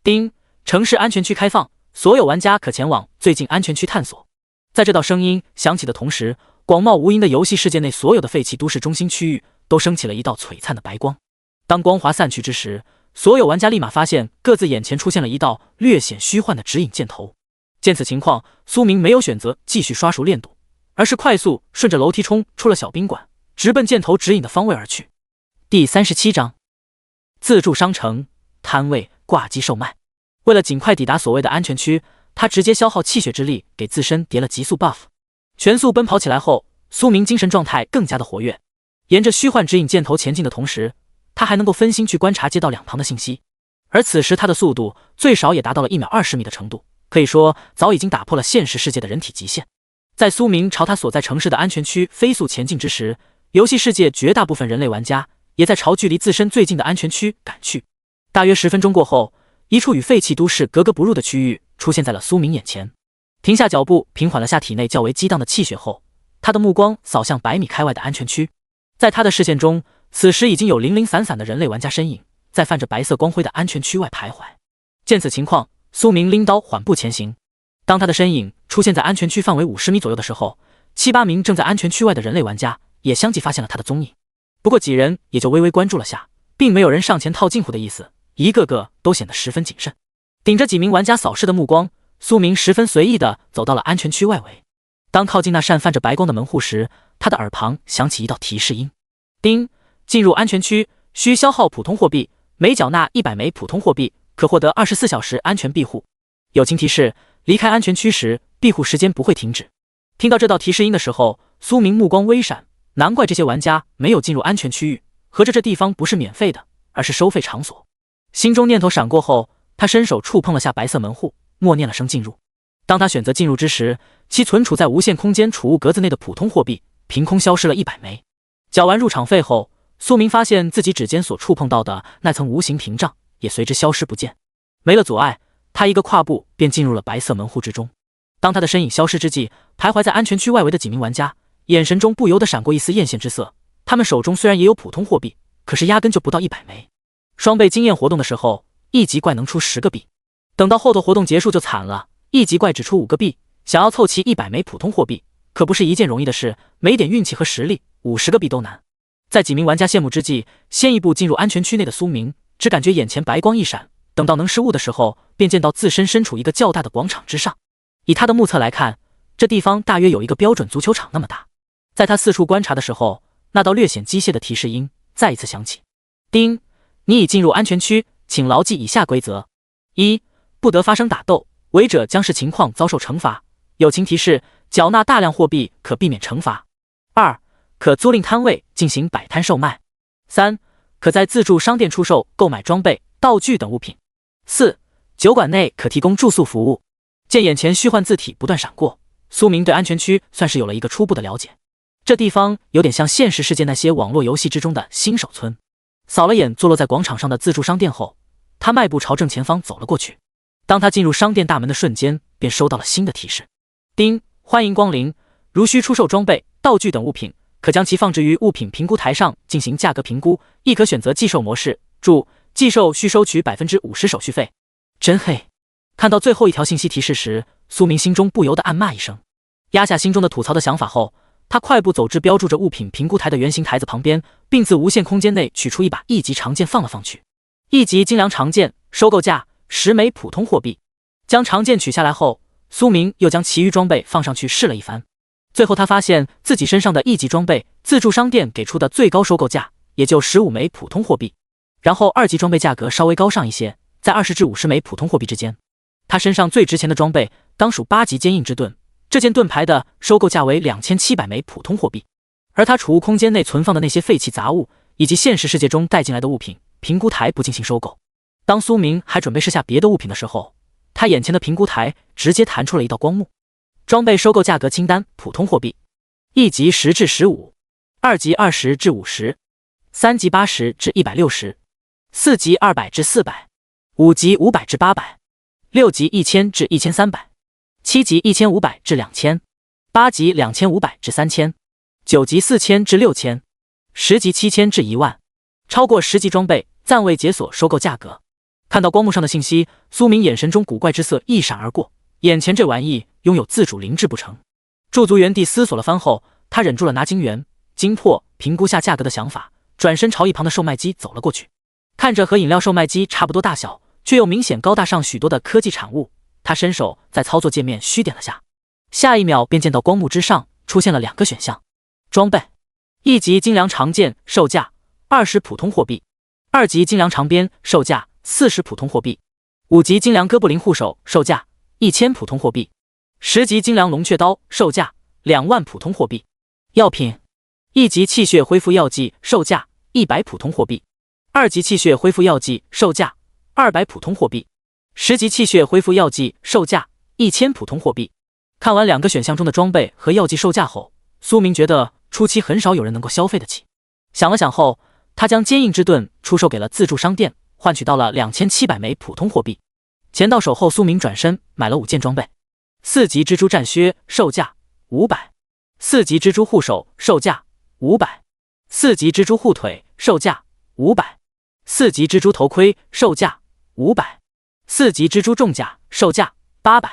丁，城市安全区开放，所有玩家可前往最近安全区探索。在这道声音响起的同时，广袤无垠的游戏世界内所有的废弃都市中心区域都升起了一道璀璨的白光。当光华散去之时，所有玩家立马发现各自眼前出现了一道略显虚幻的指引箭头。见此情况，苏明没有选择继续刷熟练度，而是快速顺着楼梯冲出了小宾馆，直奔箭头指引的方位而去。第37章，自助商城，摊位挂机售卖。为了尽快抵达所谓的安全区，他直接消耗气血之力给自身叠了极速 buff。 全速奔跑起来后，苏明精神状态更加的活跃，沿着虚幻指引箭头前进的同时，他还能够分心去观察街道两旁的信息。而此时他的速度最少也达到了1秒20米的程度，可以说早已经打破了现实世界的人体极限。在苏明朝他所在城市的安全区飞速前进之时，游戏世界绝大部分人类玩家也在朝距离自身最近的安全区赶去。大约10分钟过后，一处与废弃都市格格不入的区域出现在了苏明眼前。停下脚步，平缓了下体内较为激荡的气血后，他的目光扫向100米开外的安全区。在他的视线中，此时已经有零零散散的人类玩家身影在泛着白色光辉的安全区外徘徊。见此情况，苏明拎刀缓步前行。当他的身影出现在安全区范围50米左右的时候，7、8名正在安全区外的人类玩家也相继发现了他的踪影。不过几人也就微微关注了下，并没有人上前套近乎的意思，一个个都显得十分谨慎。顶着几名玩家扫视的目光，苏明十分随意地走到了安全区外围。当靠近那扇泛着白光的门户时，他的耳旁响起一道提示音：叮，进入安全区，需消耗普通货币，每缴纳100枚普通货币，可获得24小时安全庇护。友情提示：离开安全区时，庇护时间不会停止。听到这道提示音的时候，苏明目光微闪，难怪这些玩家没有进入安全区域，合着这地方不是免费的，而是收费场所。心中念头闪过后，他伸手触碰了下白色门户，默念了声进入。当他选择进入之时，其存储在无限空间储物格子内的普通货币凭空消失了100枚。缴完入场费后，苏明发现自己指尖所触碰到的那层无形屏障也随之消失不见。没了阻碍，他一个跨步便进入了白色门户之中。当他的身影消失之际，徘徊在安全区外围的几名玩家眼神中不由得闪过一丝艳羡之色。他们手中虽然也有普通货币，可是压根就不到100枚。双倍经验活动的时候，1级怪能出10个币，等到后头活动结束就惨了，1级怪只出5个币，想要凑齐100枚普通货币可不是一件容易的事，没点运气和实力50个币都难。在几名玩家羡慕之际，先一步进入安全区内的苏明只感觉眼前白光一闪，等到能失误的时候，便见到自身身处一个较大的广场之上。以他的目测来看，这地方大约有一个标准足球场那么大。在他四处观察的时候，那道略显机械的提示音再一次响起：叮，你已进入安全区，请牢记以下规则：一、不得发生打斗，违者将视情况遭受惩罚。友情提示：缴纳大量货币可避免惩罚。二、可租赁摊位进行摆摊售卖。三、可在自助商店出售购买装备、道具等物品。四、酒馆内可提供住宿服务。见眼前虚幻字体不断闪过，苏明对安全区算是有了一个初步的了解。这地方有点像现实世界那些网络游戏之中的新手村。扫了眼坐落在广场上的自助商店后，他迈步朝正前方走了过去。当他进入商店大门的瞬间，便收到了新的提示：叮，欢迎光临，如需出售装备、道具等物品，可将其放置于物品评估台上进行价格评估，亦可选择寄售模式。注：寄售需收取50%手续费。真黑！看到最后一条信息提示时，苏明心中不由得暗骂一声。压下心中的吐槽的想法后，他快步走至标注着物品评估台的圆形台子旁边，并自无限空间内取出一把1级长剑放了放去。1级精良长剑，收购价10枚普通货币。将长剑取下来后，苏明又将其余装备放上去试了一番。最后他发现自己身上的1级装备，自助商店给出的最高收购价也就15枚普通货币，然后2级装备价格稍微高上一些，在20至50枚普通货币之间。他身上最值钱的装备当属8级坚硬之盾，这件盾牌的收购价为2700枚普通货币。而他储物空间内存放的那些废弃杂物以及现实世界中带进来的物品，评估台不进行收购。当苏明还准备试下别的物品的时候，他眼前的评估台直接弹出了一道光幕：装备收购价格清单，普通货币，1级10至15， 2级20至50， 3级80至160， 4级200至400， 5级500至800， 6级1000至1300， 7级1500至2000， 8级2500至3000， 9级4000至6000， 10级7000至10000。超过10级装备暂未解锁收购价格。看到光幕上的信息，苏明眼神中古怪之色一闪而过，眼前这玩意拥有自主灵智不成？驻足原地思索了番后，他忍住了拿金元、金魄评估下价格的想法，转身朝一旁的售卖机走了过去。看着和饮料售卖机差不多大小，却又明显高大上许多的科技产物，他伸手在操作界面虚点了下，下一秒便见到光幕之上出现了2个选项：装备，1级精良长剑，售价20普通货币；2级精良长鞭，售价40普通货币；5级精良哥布林护手，售价1000普通货币；10级精良龙雀刀，售价2万普通货币。药品，1级气血恢复药剂，售价100普通货币；2级气血恢复药剂，售价200普通货币；10级气血恢复药剂，售价1000普通货币。看完2个选项中的装备和药剂售价后，苏明觉得初期很少有人能够消费得起。想了想后，他将坚硬之盾出售给了自助商店，换取到了2700枚普通货币。钱到手后，苏明转身买了5件装备：4级蜘蛛战靴，售价500； 4级蜘蛛护手，售价500； 4级蜘蛛护腿，售价500； 4级蜘蛛头盔，售价500； 4级蜘蛛重甲，售价800。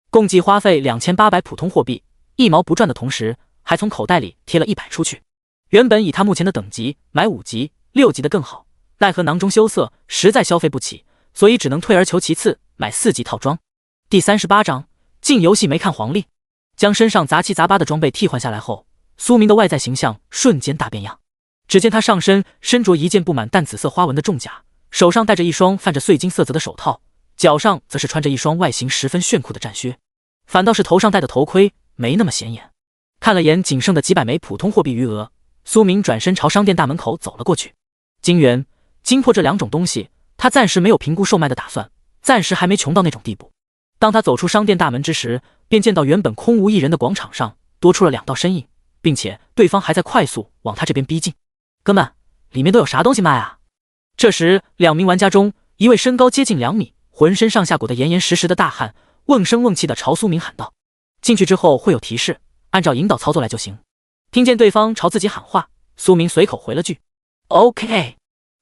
共计花费2800普通货币，1毛不赚的同时，还从口袋里贴了100出去。原本以他目前的等级，买5级、6级的更好，奈何囊中羞涩，实在消费不起，所以只能退而求其次，买4级套装。第38章，进游戏没看黄历。将身上杂七杂八的装备替换下来后，苏明的外在形象瞬间大变样。只见他上身身着一件布满淡紫色花纹的重甲，手上戴着一双泛着碎金色泽的手套，脚上则是穿着一双外形十分炫酷的战靴，反倒是头上戴的头盔没那么显眼。看了眼仅剩的几百枚普通货币余额，苏明转身朝商店大门口走了过去。金元、金魄这两种东西，他暂时没有评估售卖的打算，暂时还没穷到那种地步。当他走出商店大门之时，便见到原本空无一人的广场上多出了两道身影，并且对方还在快速往他这边逼近。哥们，里面都有啥东西卖啊？这时，两名玩家中，一位身高接近2米，浑身上下裹得严严实实的大汉，瓮声瓮气地朝苏明喊道：“进去之后会有提示，按照引导操作来就行。”听见对方朝自己喊话，苏明随口回了句 ：“OK。”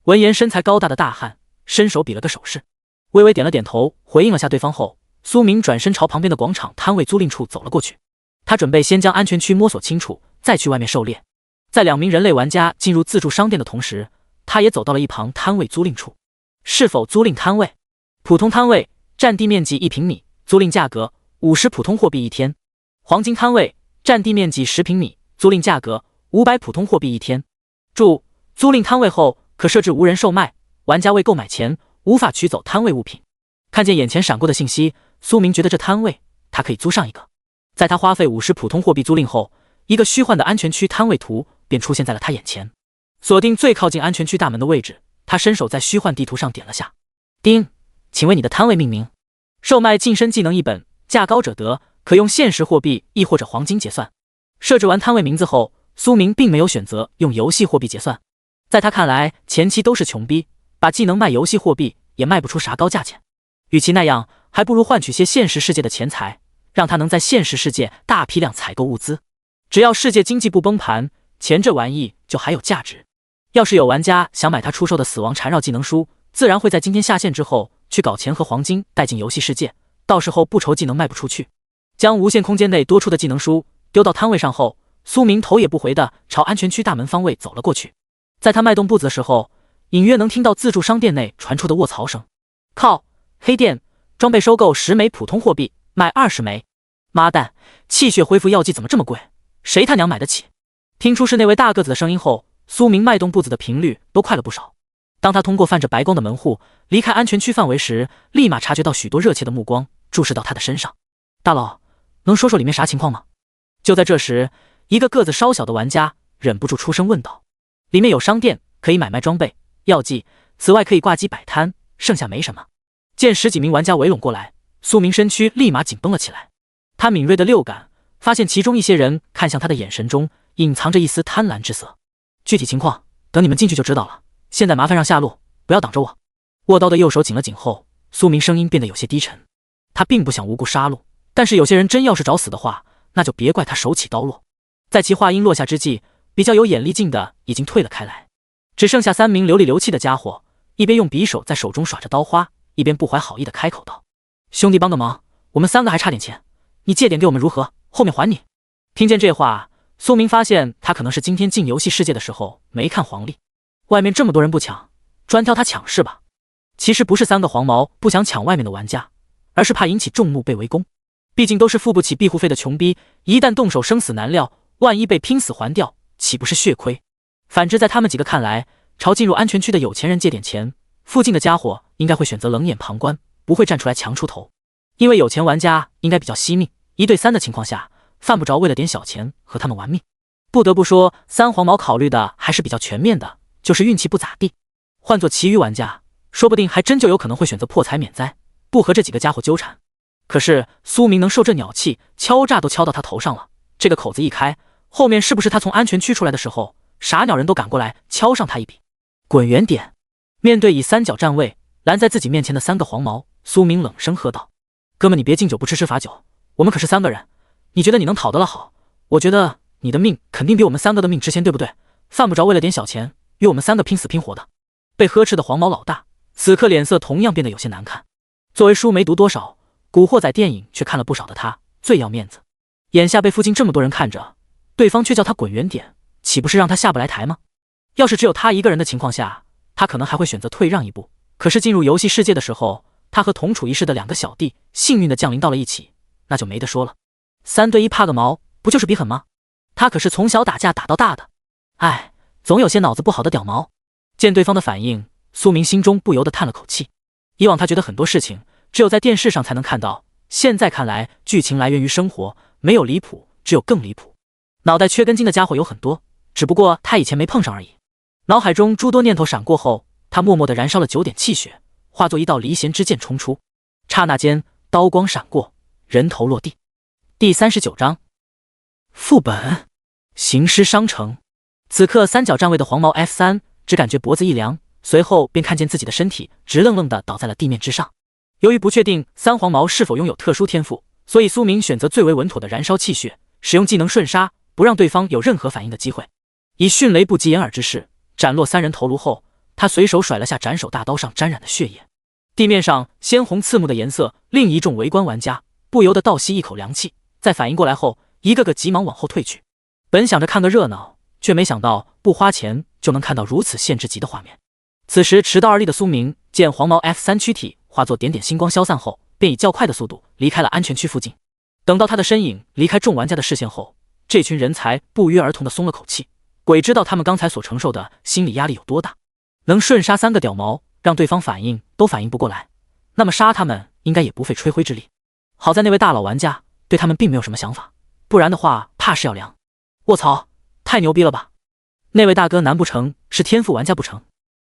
闻言，身材高大的大汉伸手比了个手势，微微点了点头，回应了下对方后，苏明转身朝旁边的广场摊位租赁处走了过去。他准备先将安全区摸索清楚，再去外面狩猎。在两名人类玩家进入自助商店的同时，他也走到了一旁摊位租赁处。是否租赁摊位？普通摊位，占地面积1平米，租赁价格50普通货币1天。黄金摊位，占地面积10平米，租赁价格500普通货币1天。注：租赁摊位后可设置无人售卖，玩家未购买前无法取走摊位物品。看见眼前闪过的信息，苏明觉得这摊位他可以租上一个。在他花费50普通货币租赁后，一个虚幻的安全区摊位图便出现在了他眼前。锁定最靠近安全区大门的位置，他伸手在虚幻地图上点了下。丁，请为你的摊位命名。售卖晋升技能1本，价高者得，可用现实货币亦或者黄金结算。设置完摊位名字后，苏明并没有选择用游戏货币结算。在他看来，前期都是穷逼，把技能卖游戏货币也卖不出啥高价钱。与其那样，还不如换取些现实世界的钱财，让他能在现实世界大批量采购物资。只要世界经济不崩盘，钱这玩意就还有价值。要是有玩家想买他出售的死亡缠绕技能书，自然会在今天下线之后去搞钱和黄金带进游戏世界，到时候不愁技能卖不出去。将无限空间内多出的技能书丢到摊位上后，苏明头也不回地朝安全区大门方位走了过去。在他迈动步子的时候，隐约能听到自助商店内传出的卧槽声。靠！黑店装备收购10枚普通货币，卖20枚。妈蛋，气血恢复药剂怎么这么贵？谁他娘买得起？听出是那位大个子的声音后，苏明迈动步子的频率都快了不少。当他通过泛着白光的门户离开安全区范围时，立马察觉到许多热切的目光注视到他的身上。大佬，能说说里面啥情况吗？就在这时，一个个子稍小的玩家忍不住出声问道。里面有商店，可以买卖装备、药剂，此外可以挂机摆摊，剩下没什么。见10几名玩家围拢过来，苏明身躯立马紧绷了起来。他敏锐的六感发现其中一些人看向他的眼神中隐藏着一丝贪婪之色。具体情况等你们进去就知道了，现在麻烦让下路，不要挡着我。握刀的右手紧了紧后，苏明声音变得有些低沉。他并不想无故杀戮，但是有些人真要是找死的话，那就别怪他手起刀落。在其话音落下之际，比较有眼力劲的已经退了开来，只剩下3名流里流气的家伙，一边用匕首在手中耍着刀花，一边不怀好意的开口道：“兄弟帮个忙，我们3个还差点钱，你借点给我们如何？后面还你。”听见这话，苏明发现他可能是今天进游戏世界的时候没看黄历，外面这么多人不抢，专挑他抢是吧？其实不是3个黄毛不想抢外面的玩家，而是怕引起众怒被围攻。毕竟都是付不起庇护费的穷逼，一旦动手生死难料，万一被拼死还掉，岂不是血亏？反之，在他们几个看来，朝进入安全区的有钱人借点钱，附近的家伙应该会选择冷眼旁观，不会站出来强出头。因为有钱玩家应该比较惜命，1对3的情况下，犯不着为了点小钱和他们玩命。不得不说，3黄毛考虑的还是比较全面的，就是运气不咋地。换做其余玩家，说不定还真就有可能会选择破财免灾，不和这几个家伙纠缠。可是苏明能受这鸟气，敲诈都敲到他头上了，这个口子一开，后面是不是他从安全区出来的时候，傻鸟人都赶过来敲上他一笔？滚远点！面对以3角站位拦在自己面前的3个黄毛，苏明冷声喝道：“哥们，你别敬酒不吃吃罚酒，我们可是3个人，你觉得你能讨得了好？我觉得你的命肯定比我们3个的命值钱，对不对？犯不着为了点小钱与我们3个拼死拼活的。”被呵斥的黄毛老大此刻脸色同样变得有些难看。作为书没读多少，古惑仔电影却看了不少的他，最要面子。眼下被附近这么多人看着，对方却叫他滚远点，岂不是让他下不来台吗？要是只有他一个人的情况下，他可能还会选择退让一步。可是进入游戏世界的时候，他和同处一室的2个小弟幸运的降临到了一起，那就没得说了。3对1怕个毛，不就是比狠吗？他可是从小打架打到大的。哎，总有些脑子不好的屌毛。见对方的反应，苏明心中不由得叹了口气。以往他觉得很多事情只有在电视上才能看到，现在看来剧情来源于生活，没有离谱，只有更离谱。脑袋缺根筋的家伙有很多，只不过他以前没碰上而已。脑海中诸多念头闪过后，他默默地燃烧了9点气血，化作一道离弦之箭冲出。刹那间，刀光闪过，人头落地。第39章副本行尸伤城。此刻三角站位的黄毛 F3 只感觉脖子一凉，随后便看见自己的身体直愣愣地倒在了地面之上。由于不确定三黄毛是否拥有特殊天赋，所以苏明选择最为稳妥的燃烧气血，使用技能瞬杀，不让对方有任何反应的机会。以迅雷不及掩耳之势斩落3人头颅后，他随手甩了下斩首大刀上沾染的血液。地面上鲜红刺目的颜色令一众围观玩家不由得倒吸一口凉气，在反应过来后，一个个急忙往后退去。本想着看个热闹，却没想到不花钱就能看到如此限制级的画面。此时持刀而立的苏明见黄毛 F3 躯体化作点点星光消散后，便以较快的速度离开了安全区附近。等到他的身影离开众玩家的视线后，这群人才不约而同地松了口气。鬼知道他们刚才所承受的心理压力有多大，能瞬杀3个屌毛，让对方反应都反应不过来，那么杀他们应该也不费吹灰之力。好在那位大佬玩家对他们并没有什么想法，不然的话怕是要凉。卧槽，太牛逼了吧！那位大哥难不成是天赋玩家不成？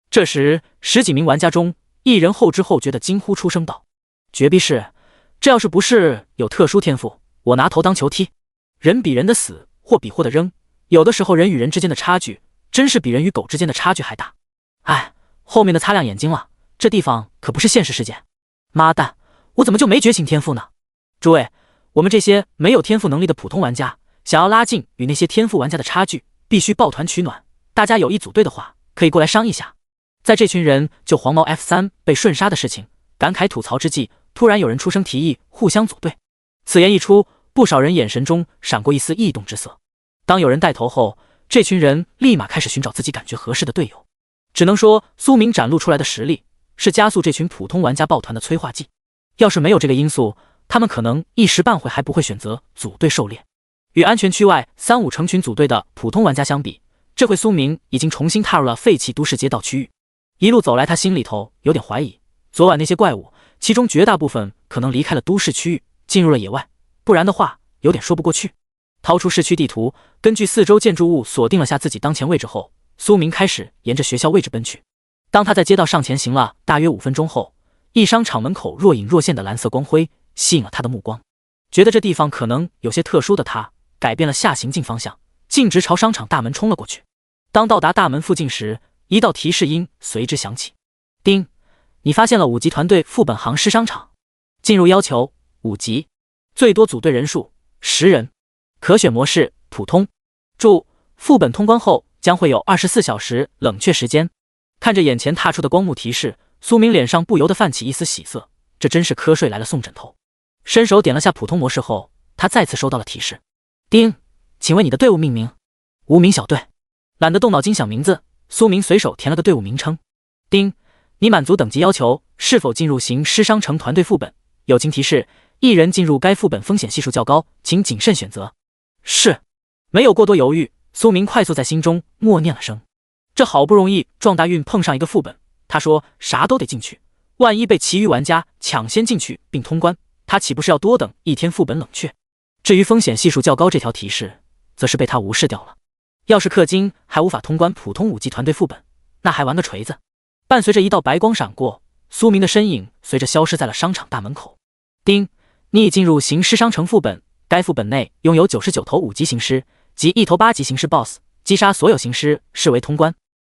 这时10几名玩家中，一人后知后觉地惊呼出声道：绝逼是！这要是不是有特殊天赋，我拿头当球踢。人比人的死，货比货的扔，有的时候人与人之间的差距真是比人与狗之间的差距还大。哎，后面的擦亮眼睛了，这地方可不是现实世界。妈蛋，我怎么就没觉醒天赋呢？诸位，我们这些没有天赋能力的普通玩家，想要拉近与那些天赋玩家的差距，必须抱团取暖。大家有意组队的话，可以过来商议下。在这群人就黄毛 F3 被瞬杀的事情感慨吐槽之际，突然有人出声提议互相组队。此言一出，不少人眼神中闪过一丝异动之色。当有人带头后，这群人立马开始寻找自己感觉合适的队友。只能说苏明展露出来的实力是加速这群普通玩家抱团的催化剂，要是没有这个因素，他们可能一时半会还不会选择组队狩猎。与安全区外3、5成群组队的普通玩家相比，这回苏明已经重新踏入了废弃都市街道区域。一路走来，他心里头有点怀疑，昨晚那些怪物其中绝大部分可能离开了都市区域，进入了野外，不然的话有点说不过去。掏出市区地图，根据4周建筑物锁定了下自己当前位置后，苏明开始沿着学校位置奔去。当他在街道上前行了大约5分钟后，一商场门口若隐若现的蓝色光辉吸引了他的目光。觉得这地方可能有些特殊的他，改变了下行进方向，径直朝商场大门冲了过去。当到达大门附近时，一道提示音随之响起：叮，你发现了5级团队副本行尸商场，进入要求5级，最多组队人数10人，可选模式普通。注：副本通关后将会有24小时冷却时间。看着眼前踏出的光幕提示，苏明脸上不由得泛起一丝喜色，这真是瞌睡来了送枕头。伸手点了下普通模式后，他再次收到了提示：叮，请为你的队伍命名。无名小队。懒得动脑筋想名字，苏明随手填了个队伍名称。叮，你满足等级要求，是否进入行尸商城团队副本？友情提示：一人进入该副本风险系数较高，请谨慎选择。是。没有过多犹豫，苏明快速在心中默念了声。这好不容易撞大运碰上一个副本，他说啥都得进去，万一被其余玩家抢先进去并通关，他岂不是要多等1天副本冷却？至于风险系数较高这条提示，则是被他无视掉了。要是氪金还无法通关普通5级团队副本，那还玩个锤子。伴随着一道白光闪过，苏明的身影随着消失在了商场大门口。叮，你已进入行尸商城副本，该副本内拥有99头5级行尸及1头8级行尸 BOSS， 击杀所有行尸视为通关，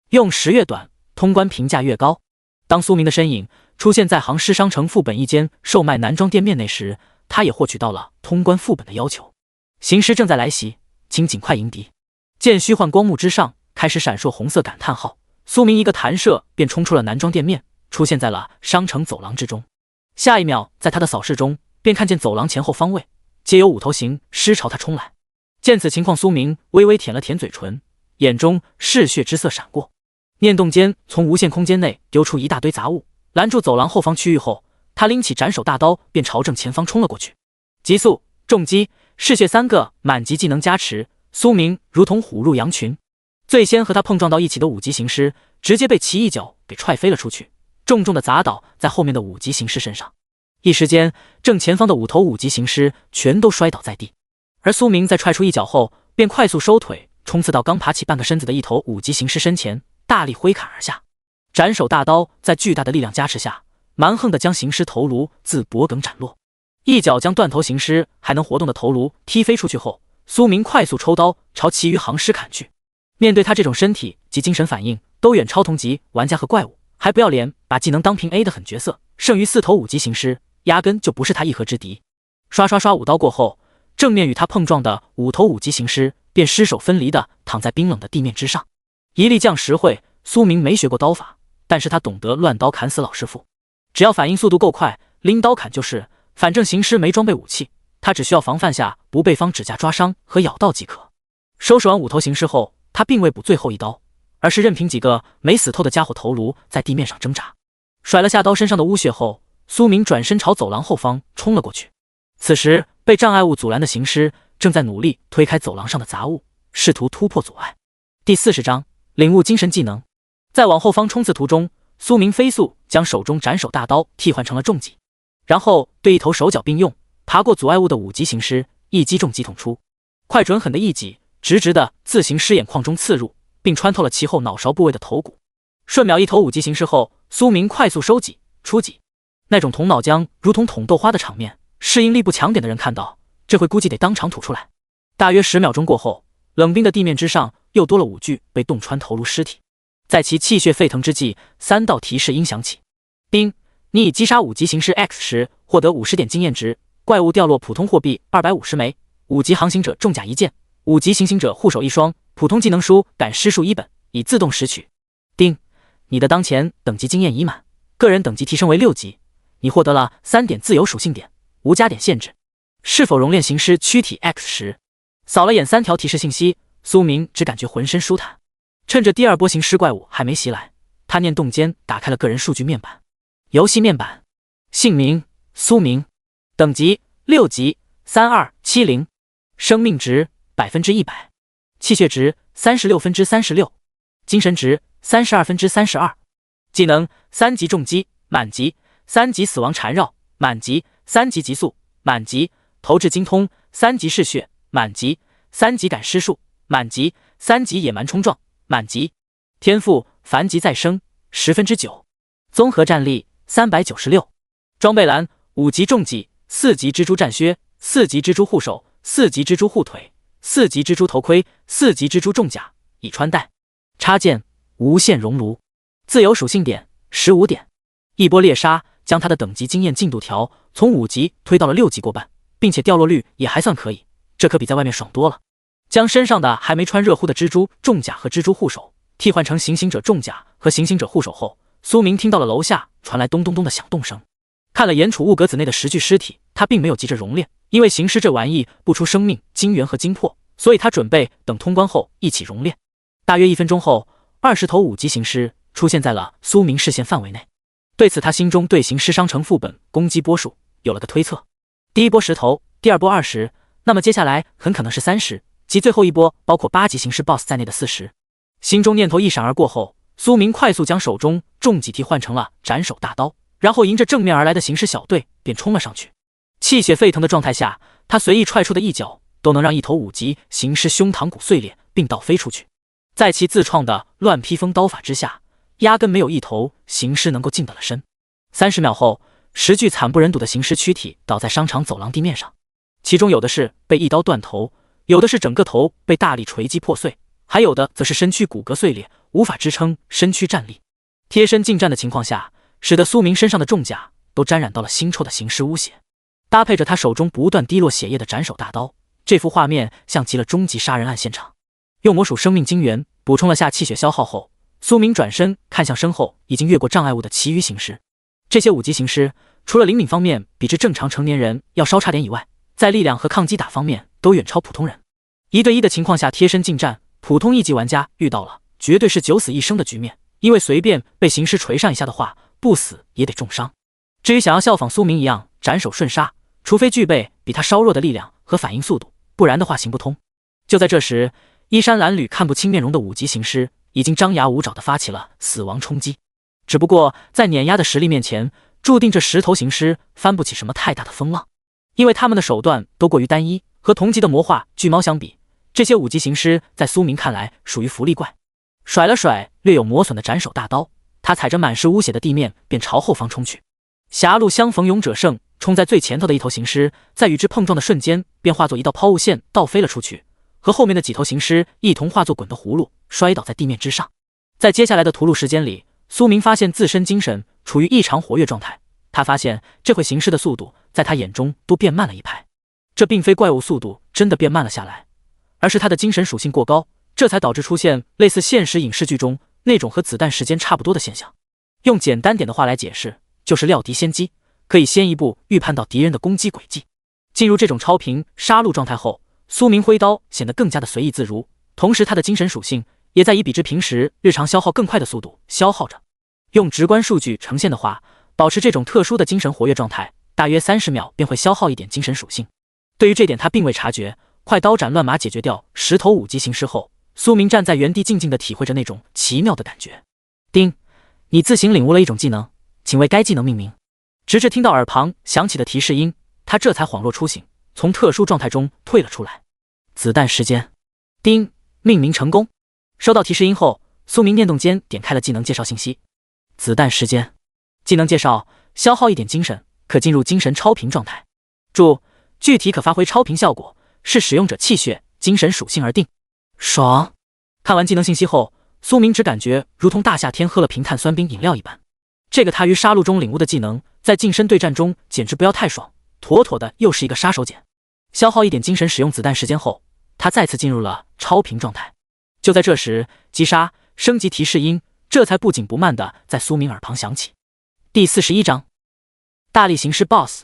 用时越短，通关评价越高。当苏明的身影出现在行尸商城副本一间售卖男装店面内时，他也获取到了通关副本的要求。行尸正在来袭，请尽快迎敌。见虚幻光幕之上开始闪烁红色感叹号，苏明一个弹射便冲出了男装店面，出现在了商城走廊之中。下一秒，在他的扫视中便看见走廊前后方位皆有5头行尸朝他冲来。见此情况，苏明微微舔了舔嘴唇，眼中嗜血之色闪过，念动间从无限空间内丢出一大堆杂物，拦住走廊后方区域后，他拎起斩首大刀便朝正前方冲了过去。急速重击，嗜血3个满级技能加持，苏明如同虎入羊群。最先和他碰撞到一起的5级行尸，直接被其一脚给踹飞了出去，重重的砸倒在后面的5级行尸身上。一时间，正前方的5头5级行尸全都摔倒在地。而苏明在踹出一脚后，便快速收腿，冲刺到刚爬起半个身子的一头5级行尸身前，大力挥砍而下。斩首大刀在巨大的力量加持下，蛮横地将行尸头颅自脖颈斩落，一脚将断头行尸还能活动的头颅踢飞出去后，苏明快速抽刀朝其余行尸砍去。面对他这种身体及精神反应都远超同级玩家和怪物，还不要脸把技能当平 A 的狠角色，剩余4头5级行尸压根就不是他一合之敌。刷刷刷5刀过后，正面与他碰撞的5头5级行尸便尸首分离的躺在冰冷的地面之上。一力降十会，苏明没学过刀法，但是他懂得乱刀砍死老师傅，只要反应速度够快，拎刀砍就是，反正行尸没装备武器，他只需要防范下不被方指甲抓伤和咬到即可。收拾完5头行尸后，他并未补最后一刀，而是任凭几个没死透的家伙头颅在地面上挣扎。甩了下刀身上的污血后，苏明转身朝走廊后方冲了过去。此时被障碍物阻拦的行尸正在努力推开走廊上的杂物，试图突破阻碍。第40章领悟精神技能。在往后方冲刺途中，苏明飞速将手中斩首大刀替换成了重击，然后对一头手脚并用爬过阻碍物的5级行尸一击重击捅出，快准狠的一击直直的自行尸眼眶中刺入，并穿透了其后脑勺部位的头骨。瞬秒一头5级行尸后，苏明快速收戟出戟，那种捅脑浆如同捅豆花的场面，适应力不强点的人看到，这回估计得当场吐出来。大约10秒钟过后，冷冰的地面之上又多了5具被洞穿头颅尸体。在其气血沸腾之际，3道提示音响起：丁，你已击杀5级行尸 X 时，获得50点经验值，怪物掉落普通货币250枚，5级航行者重甲1件，5级行刑者护手1双，普通技能书赶尸术1本，已自动拾取。丁，你的当前等级经验已满，个人等级提升为6级，你获得了3点自由属性点，无加点限制。是否熔炼行尸躯体 X 时？扫了眼3条提示信息，苏明只感觉浑身舒坦。趁着第2波行尸怪物还没袭来，他念动间打开了个人数据面板。游戏面板，姓名苏明，等级6级3270，生命值100%，气血值36%，精神值32%，技能3级重击满级，3级死亡缠绕满级，3级极速满级，投掷精通3级嗜血满级，3级赶尸术满级，3级野蛮冲撞满级，天赋凡级再生9%，综合战力396，装备栏5级重戟，4级蜘蛛战靴，4级蜘蛛护手，4级蜘蛛护腿，4级蜘蛛头盔，4级蜘蛛重甲已穿戴。插件无限熔炉，自由属性点15点，一波猎杀将他的等级经验进度条从5级推到了6级过半，并且掉落率也还算可以，这可比在外面爽多了。将身上的还没穿热乎的蜘蛛重甲和蜘蛛护手替换成行刑者重甲和行刑者护手后，苏明听到了楼下传来咚咚咚的响动声。看了眼储物格子内的10具尸体，他并没有急着熔炼，因为行尸这玩意不出生命、精元和精魄，所以他准备等通关后一起熔炼。大约1分钟后，20头5级行尸出现在了苏明视线范围内。对此，他心中对行尸伤成副本攻击波数有了个推测：第1波10头，第2波20，那么接下来很可能是30。及最后一波包括8级行尸 BOSS 在内的40。心中念头一闪而过后，苏明快速将手中重戟替换成了斩首大刀，然后迎着正面而来的行尸小队便冲了上去。气血沸腾的状态下，他随意踹出的一脚都能让一头5级行尸胸膛骨碎裂并倒飞出去。在其自创的乱披风刀法之下，压根没有一头行尸能够近得了身。30秒后，10具惨不忍睹的行尸躯体倒在商场走廊地面上，其中有的是被一刀断头，有的是整个头被大力锤击破碎，还有的则是身躯骨骼碎裂，无法支撑身躯站立。贴身近战的情况下，使得苏明身上的重甲都沾染到了腥臭的行尸污血，搭配着他手中不断滴落血液的斩首大刀，这幅画面像极了终极杀人案现场。用魔属生命精元补充了下气血消耗后，苏明转身看向身后已经越过障碍物的其余行尸。这些5级行尸除了灵敏方面比之正常成年人要稍差点以外，在力量和抗击打方面都远超普通人。1对1的情况下贴身近战，普通1级玩家遇到了绝对是9死1生的局面，因为随便被行尸锤上一下的话，不死也得重伤。至于想要效仿苏明一样斩首瞬杀，除非具备比他稍弱的力量和反应速度，不然的话行不通。就在这时，衣衫褴褛、看不清面容的5级行尸已经张牙舞爪地发起了死亡冲击。只不过在碾压的实力面前，注定这10头行尸翻不起什么太大的风浪，因为他们的手段都过于单一。和同级的魔化巨猫相比，这些5级行尸在苏明看来属于福利怪。甩了甩略有磨损的斩首大刀，他踩着满是污血的地面便朝后方冲去。狭路相逢勇者胜，冲在最前头的一头行尸，在与之碰撞的瞬间，便化作一道抛物线倒飞了出去，和后面的几头行尸一同化作滚的葫芦，摔倒在地面之上。在接下来的屠戮时间里，苏明发现自身精神处于异常活跃状态。他发现这回行尸的速度在他眼中都变慢了一拍。这并非怪物速度真的变慢了下来，而是他的精神属性过高，这才导致出现类似现实影视剧中那种和子弹时间差不多的现象。用简单点的话来解释，就是料敌先机，可以先一步预判到敌人的攻击轨迹。进入这种超频杀戮状态后，苏明挥刀显得更加的随意自如，同时他的精神属性也在以比之平时日常消耗更快的速度消耗着。用直观数据呈现的话，保持这种特殊的精神活跃状态，大约30秒便会消耗一点精神属性。对于这点他并未察觉，快刀斩乱麻解决掉10头5级行尸后，苏明站在原地静静地体会着那种奇妙的感觉。丁，你自行领悟了一种技能，请为该技能命名。直至听到耳旁响起的提示音，他这才恍若初醒，从特殊状态中退了出来。子弹时间。丁，命名成功。收到提示音后，苏明念动间点开了技能介绍信息。子弹时间。技能介绍：消耗1点精神，可进入精神超频状态。注：具体可发挥超频效果，视使用者气血、精神属性而定。爽！看完技能信息后，苏明只感觉如同大夏天喝了瓶碳酸冰饮料一般。这个他于杀戮中领悟的技能，在近身对战中简直不要太爽，妥妥的又是一个杀手锏。消耗1点精神使用子弹时间后，他再次进入了超频状态。就在这时，击杀升级提示音这才不紧不慢地在苏明耳旁响起。第41章大力行尸 BOSS。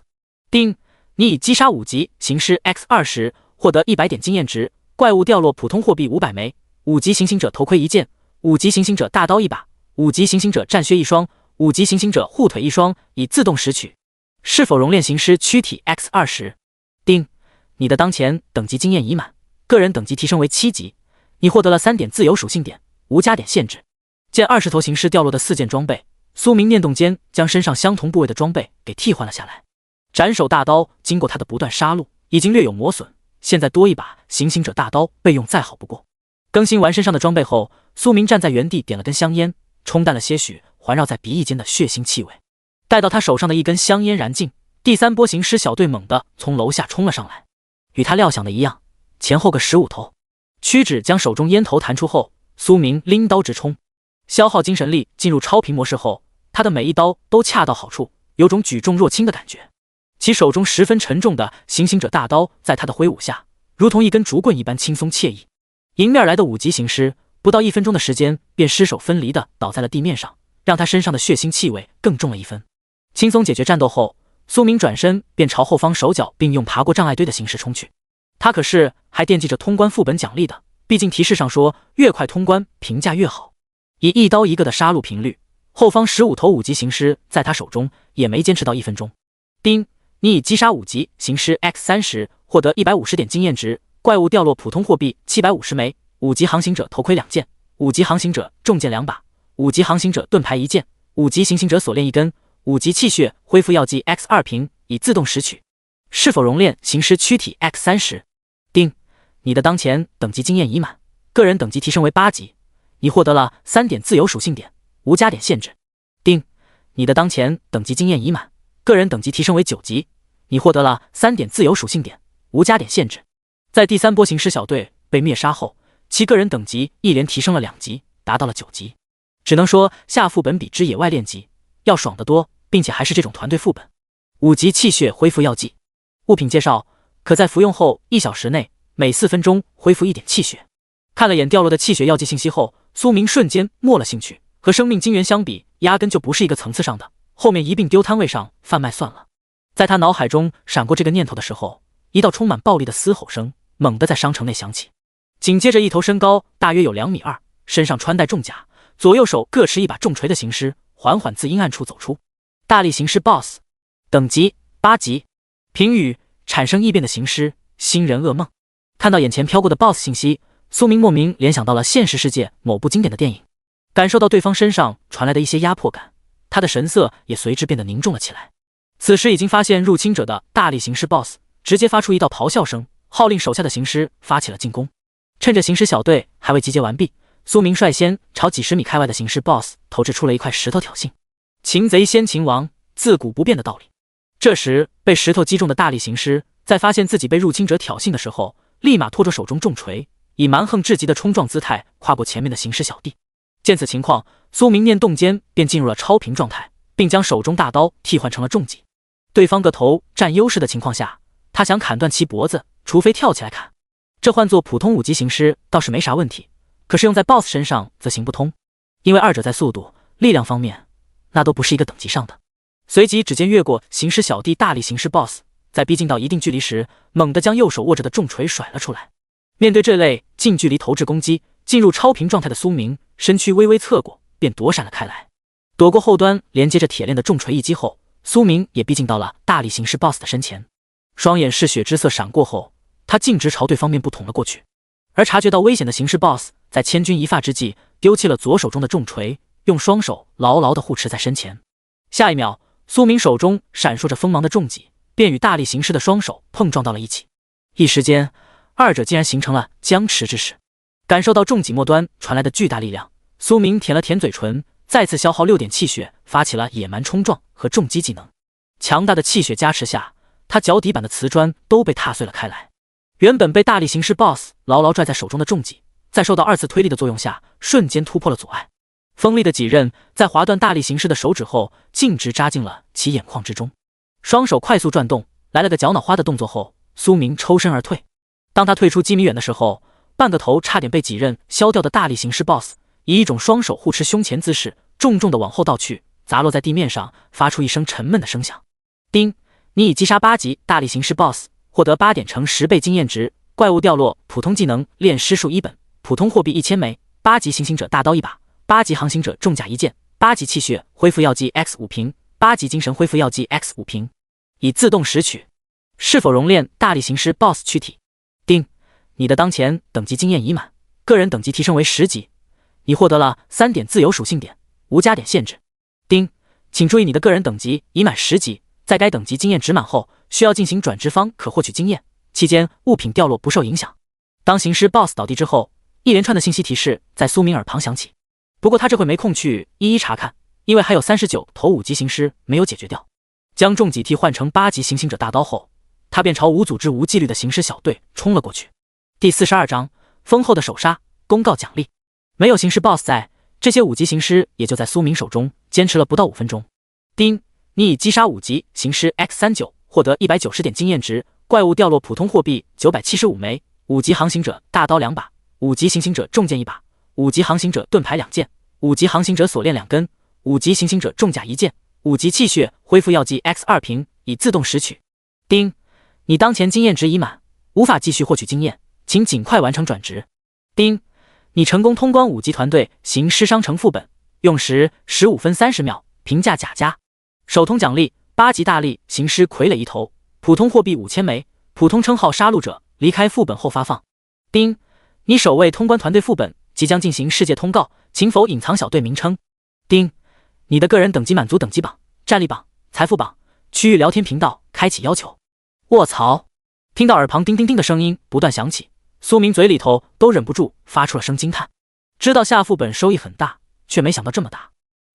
丁，你已击杀5级行尸 X20， 获得100点经验值，怪物掉落普通货币500枚，5级行刑者头盔1件，5级行刑者大刀1把，5级行刑者战靴1双，5级行刑者护腿1双，已自动拾取。是否熔炼行尸躯体 X20？ 丁，你的当前等级经验已满，个人等级提升为7级，你获得了3点自由属性点，无加点限制。见20头行尸掉落的4件装备，苏明念动间将身上相同部位的装备给替换了下来。斩首大刀经过他的不断杀戮，已经略有磨损，现在多一把行刑者大刀备用再好不过。更新完身上的装备后，苏明站在原地点了根香烟，冲淡了些许环绕在鼻翼间的血腥气味。待到他手上的一根香烟燃尽，第3波行尸小队猛地从楼下冲了上来，与他料想的一样，前后个15头。屈指将手中烟头弹出后，苏明拎刀直冲。消耗精神力进入超频模式后，他的每一刀都恰到好处，有种举重若轻的感觉。其手中十分沉重的行刑者大刀在他的挥舞下，如同一根竹棍一般轻松惬意。迎面来的5级行尸不到1分钟的时间便尸首分离的倒在了地面上，让他身上的血腥气味更重了1分。轻松解决战斗后，苏明转身便朝后方手脚并用爬过障碍堆的形式冲去。他可是还惦记着通关副本奖励的，毕竟提示上说越快通关评价越好。以一刀一个的杀戮频率，后方15头5级行尸在他手中也没坚持到1分钟。丁，你已击杀5级行尸 X30， 获得150点经验值，怪物掉落普通货币750枚，5级航行者头盔2件，5级航行者重剑2把，5级航行者盾牌1件，5级行刑者锁链1根，5级气血恢复药剂 X2 瓶，已自动拾取。是否熔炼行尸躯体 X30？ 丁，你的当前等级经验已满，个人等级提升为8级，你获得了3点自由属性点，无加点限制。丁，你的当前等级经验已满，个人等级提升为9级，你获得了3点自由属性点，无加点限制。在第3波行尸小队被灭杀后，其个人等级一连提升了2级，达到了9级。只能说下副本比之野外练级要爽得多，并且还是这种团队副本。5级气血恢复药剂。物品介绍：可在服用后1小时内每4分钟恢复1点气血。看了眼掉落的气血药剂信息后，苏明瞬间没了兴趣。和生命精元相比，压根就不是一个层次上的，后面一并丢摊位上贩卖算了。在他脑海中闪过这个念头的时候，一道充满暴力的嘶吼声猛地在商城内响起，紧接着一头身高大约有2.2米，身上穿戴重甲，左右手各持一把重锤的行尸缓缓自阴暗处走出。大力行尸 BOSS， 等级8级。评语：产生异变的行尸，新人噩梦。看到眼前飘过的 BOSS 信息，苏明莫名联想到了现实世界某部经典的电影，感受到对方身上传来的一些压迫感，他的神色也随之变得凝重了起来。此时已经发现入侵者的大力行尸 BOSS 直接发出一道咆哮声，号令手下的行尸发起了进攻。趁着行尸小队还未集结完毕，苏明率先朝几十米开外的行尸 BOSS 投掷出了一块石头挑衅。擒贼先擒王，自古不变的道理。这时被石头击中的大力行尸在发现自己被入侵者挑衅的时候，立马拖着手中重锤，以蛮横至极的冲撞姿态跨过前面的行尸小弟。见此情况，苏明念动间便进入了超频状态，并将手中大刀替换成了重戟。对方个头占优势的情况下，他想砍断其脖子，除非跳起来砍。这换作普通5级行尸倒是没啥问题，可是用在 BOSS 身上则行不通，因为二者在速度、力量方面那都不是一个等级上的。随即指尖越过行尸小弟大力行尸 BOSS， 在逼近到一定距离时，猛地将右手握着的重锤甩了出来。面对这类近距离投掷攻击，进入超频状态的苏明身躯微微侧过，便躲闪了开来。躲过后端连接着铁链的重锤一击后，苏明也逼近到了大力行尸 BOSS 的身前。双眼嗜血之色闪过后，他径直朝对方面部捅了过去。而察觉到危险的行尸 BOSS 在千钧一发之际丢弃了左手中的重锤，用双手牢牢地护持在身前。下一秒，苏明手中闪烁着锋芒的重戟便与大力行尸的双手碰撞到了一起，一时间二者竟然形成了僵持之势。感受到重戟末端传来的巨大力量，苏明舔了舔嘴唇，再次消耗6点气血，发起了野蛮冲撞和重击技能。强大的气血加持下，他脚底板的瓷砖都被踏碎了开来。原本被大力行尸 BOSS 牢牢拽在手中的重戟，在受到2次推力的作用下，瞬间突破了阻碍。锋利的戟刃在划断大力行尸的手指后，径直扎进了其眼眶之中。双手快速转动，来了个绞脑花的动作后，苏明抽身而退。当他退出几米远的时候，半个头差点被戟刃削掉的大力行尸 BOSS 以一种双手护持胸前姿势，重重的往后倒去，砸落在地面上，发出一声沉闷的声响。叮！你已击杀8级大力行尸 BOSS， 获得8点乘10倍经验值。怪物掉落，普通技能炼尸术1本，普通货币1000枚，8级行刑者大刀1把，8级航行者重甲1件，8级气血恢复药剂 X5 瓶，8级精神恢复药剂 X5 瓶，已自动拾取。是否熔炼大力行尸 BOSS 躯体？叮！你的当前等级经验已满，个人等级提升为10级，你获得了3点自由属性点，无加点限制。叮！请注意你的个人等级已满10级，在该等级经验值满后，需要进行转职方可获取经验，期间物品掉落不受影响。当行尸 BOSS 倒地之后，一连串的信息提示在苏明耳旁响起，不过他这回没空去一一查看，因为还有39头5级行尸没有解决掉。将重戟替换成8级行刑者大刀后，他便朝无组织无纪律的行尸小队冲了过去。第42章丰厚的首杀，公告奖励。没有行尸 BOSS 在，这些5级行尸也就在苏明手中坚持了不到5分钟。叮！你已击杀5级行尸 X39， 获得190点经验值。怪物掉落，普通货币975枚，5级航行者大刀2把，5级行刑者重剑1把，5级航行者盾牌2件，5级航行者锁链2根，5级行刑者重甲1件，5级气血恢复药剂 X2 瓶，已自动拾取。叮！你当前经验值已满，无法继续获取经验，请尽快完成转职。叮！你成功通关5级团队行尸商城副本，用时15分30秒，评价甲加。手通奖励8级大力行尸傀儡1头，普通货币5000枚，普通称号杀戮者，离开副本后发放。叮！你首位通关团队副本即将进行世界通告，请否隐藏小队名称。叮！你的个人等级满足等级榜、战力榜、财富榜、区域聊天频道开启要求。卧槽！听到耳旁叮叮叮的声音不断响起，苏明嘴里头都忍不住发出了声惊叹。知道下副本收益很大，却没想到这么大。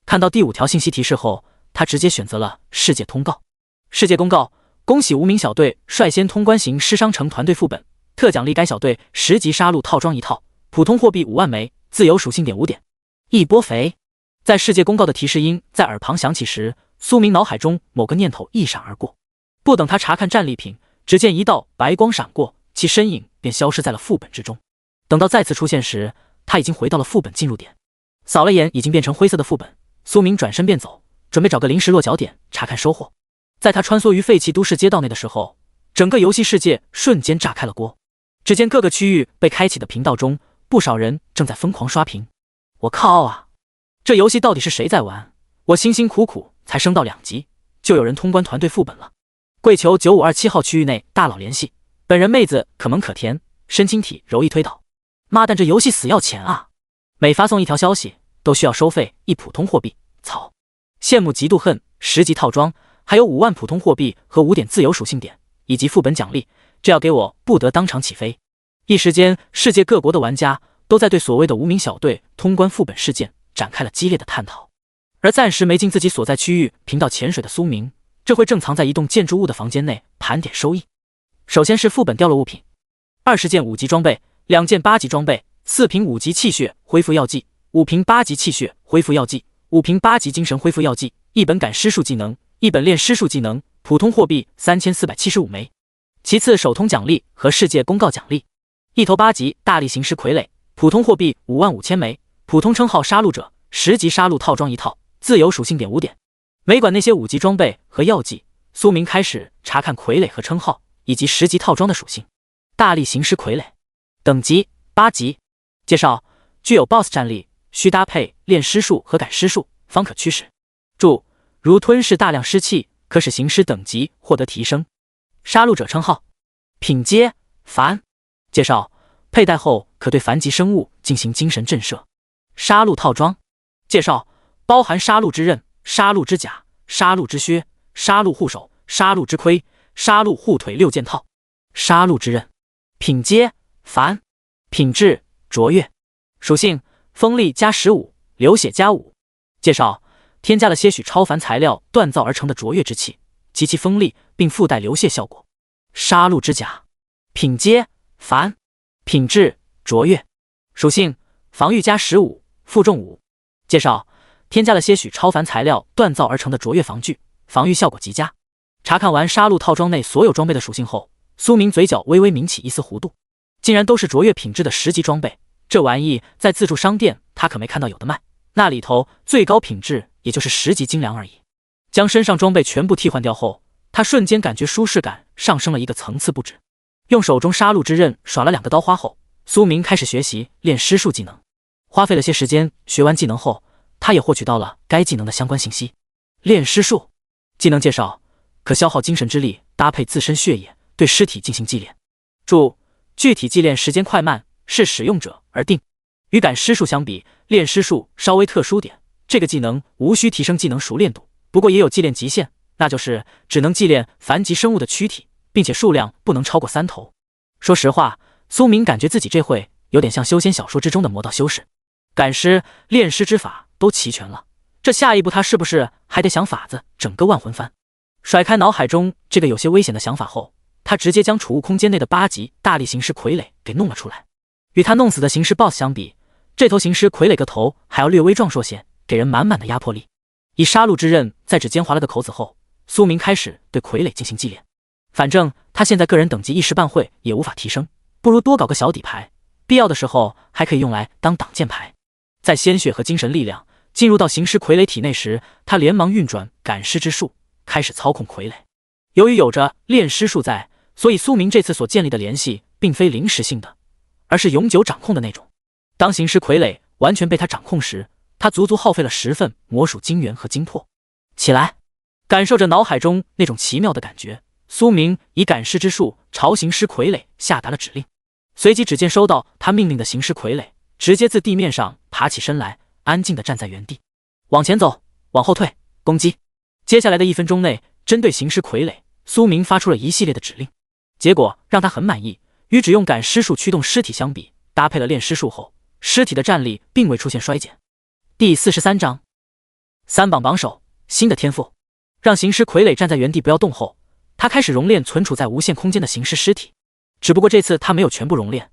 看到第5条信息提示后，他直接选择了世界通告。世界公告：恭喜无名小队率先通关行尸商城团队副本，特奖励该小队10级杀戮套装1套，普通货币5万枚，自由属性点5点。一波肥！在世界公告的提示音在耳旁响起时，苏明脑海中某个念头一闪而过。不等他查看战利品，只见一道白光闪过，其身影便消失在了副本之中。等到再次出现时，他已经回到了副本进入点。扫了眼已经变成灰色的副本，苏明转身便走，准备找个临时落脚点查看收获。在他穿梭于废弃都市街道内的时候，整个游戏世界瞬间炸开了锅。只见各个区域被开启的频道中，不少人正在疯狂刷屏。我靠啊！这游戏到底是谁在玩？我辛辛苦苦才升到2级，就有人通关团队副本了。跪求9527号区域内大佬联系，本人妹子可萌可甜，身轻体柔易推倒。妈蛋，这游戏死要钱啊！每发送一条消息都需要收费1普通货币。操！羡慕嫉妒恨10级套装，还有5万普通货币和5点自由属性点，以及副本奖励，这要给我不得当场起飞。一时间，世界各国的玩家都在对所谓的无名小队通关副本事件展开了激烈的探讨。而暂时没进自己所在区域频道潜水的苏明，这会正藏在一栋建筑物的房间内盘点收益。首先是副本掉落物品，20件5级装备，2件8级装备，4瓶5级气血恢复药剂，5瓶8级气血恢复药剂，5瓶8级精神恢复药剂，1本赶尸术技能，1本炼尸术技能，普通货币3475枚。其次手通奖励和世界公告奖励，1头8级大力行尸傀儡，普通货币55000枚，普通称号杀戮者10级杀戮套装1套，自由属性点5点。没管那些5级装备和药剂，苏明开始查看傀儡和称号以及10级套装的属性。大力行尸傀儡，等级8级。介绍：具有 BOSS 战力，需搭配炼尸术和赶尸术方可驱使。注：如吞噬大量尸气，可使行尸等级获得提升。杀戮者称号，品阶凡。介绍：佩戴后可对凡级生物进行精神震慑。杀戮套装。介绍：包含杀戮之刃、杀戮之甲、杀戮之靴、杀戮护手、杀戮之盔、杀戮护腿6件套。杀戮之刃，品阶凡，品质卓越，属性锋利加15，流血加5。介绍：添加了些许超凡材料锻造而成的卓越之气，极其锋利，并附带流血效果。杀戮之甲，品阶凡，品质卓越，属性防御加15，负重5。介绍：添加了些许超凡材料锻造而成的卓越防具，防御效果极佳。查看完杀戮套装内所有装备的属性后，苏明嘴角微微抿起一丝弧度，竟然都是卓越品质的10级装备，这玩意在自助商店他可没看到有的卖，那里头最高品质也就是10级精良而已。将身上装备全部替换掉后，他瞬间感觉舒适感上升了一个层次不止。用手中杀戮之刃耍了2个刀花后，苏明开始学习炼尸术技能。花费了些时间，学完技能后，他也获取到了该技能的相关信息。炼尸术技能介绍：可消耗精神之力，搭配自身血液对尸体进行祭炼。注：具体祭炼时间快慢视使用者而定。与赶尸术相比，炼尸术稍微特殊点，这个技能无需提升技能熟练度，不过也有祭炼极限，那就是只能祭炼凡级生物的躯体，并且数量不能超过3头。说实话，苏明感觉自己这会有点像修仙小说之中的魔道修士，赶尸、炼尸之法都齐全了，这下一步他是不是还得想法子整个万魂幡？甩开脑海中这个有些危险的想法后，他直接将储物空间内的8级大力行尸傀儡给弄了出来。与他弄死的行尸 BOSS 相比，这头行尸傀儡个头还要略微壮硕些，给人满满的压迫力。以杀戮之刃在指尖划了个口子后，苏明开始对傀儡进行祭炼。反正他现在个人等级一时半会也无法提升，不如多搞个小底牌，必要的时候还可以用来当挡箭牌。在鲜血和精神力量进入到行尸傀儡体内时，他连忙运转赶尸之术，开始操控傀儡。由于有着炼尸术在，所以苏明这次所建立的联系并非临时性的，而是永久掌控的那种。当行尸傀儡完全被他掌控时，他足足耗费了10份魔属精元和精魄。起来！感受着脑海中那种奇妙的感觉，苏明以赶尸之术朝行尸傀儡下达了指令。随即只见收到他命令的行尸傀儡直接自地面上爬起身来，安静地站在原地。往前走，往后退，攻击。接下来的1分钟内，针对行尸傀儡，苏明发出了一系列的指令，结果让他很满意。与只用赶尸术驱动尸体相比，搭配了炼尸术后，尸体的战力并未出现衰减。第43章3榜榜首新的天赋。让行尸傀儡站在原地不要动后，他开始熔炼存储在无限空间的行尸尸体。只不过这次他没有全部熔炼，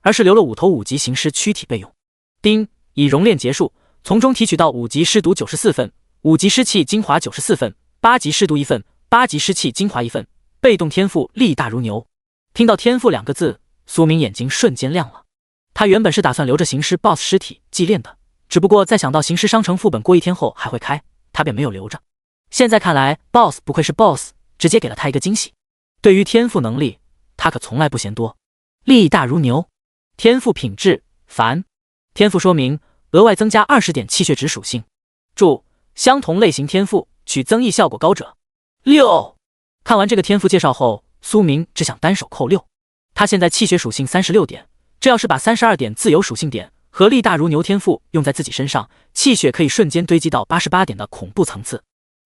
而是留了5头5级行尸躯体备用。丁，已熔炼结束，从中提取到5级尸毒94份，5级尸气精华94份，8级尸毒1份，8级尸气精华1份。被动天赋力大如牛。听到天赋2个字，苏明眼睛瞬间亮了。他原本是打算留着行尸 BOSS 尸体祭炼的，只不过在想到行尸商城副本过1天后还会开，他便没有留着。现在看来 BOSS 不愧是 BOSS， 直接给了他一个惊喜。对于天赋能力，他可从来不嫌多。力大如牛。天赋品质凡。天赋说明额外增加20点气血值属性。注：相同类型天赋取增益效果高者。6。看完这个天赋介绍后，苏明只想单手扣6。他现在气血属性36点，这要是把32点自由属性点和力大如牛天赋用在自己身上，气血可以瞬间堆积到88点的恐怖层次。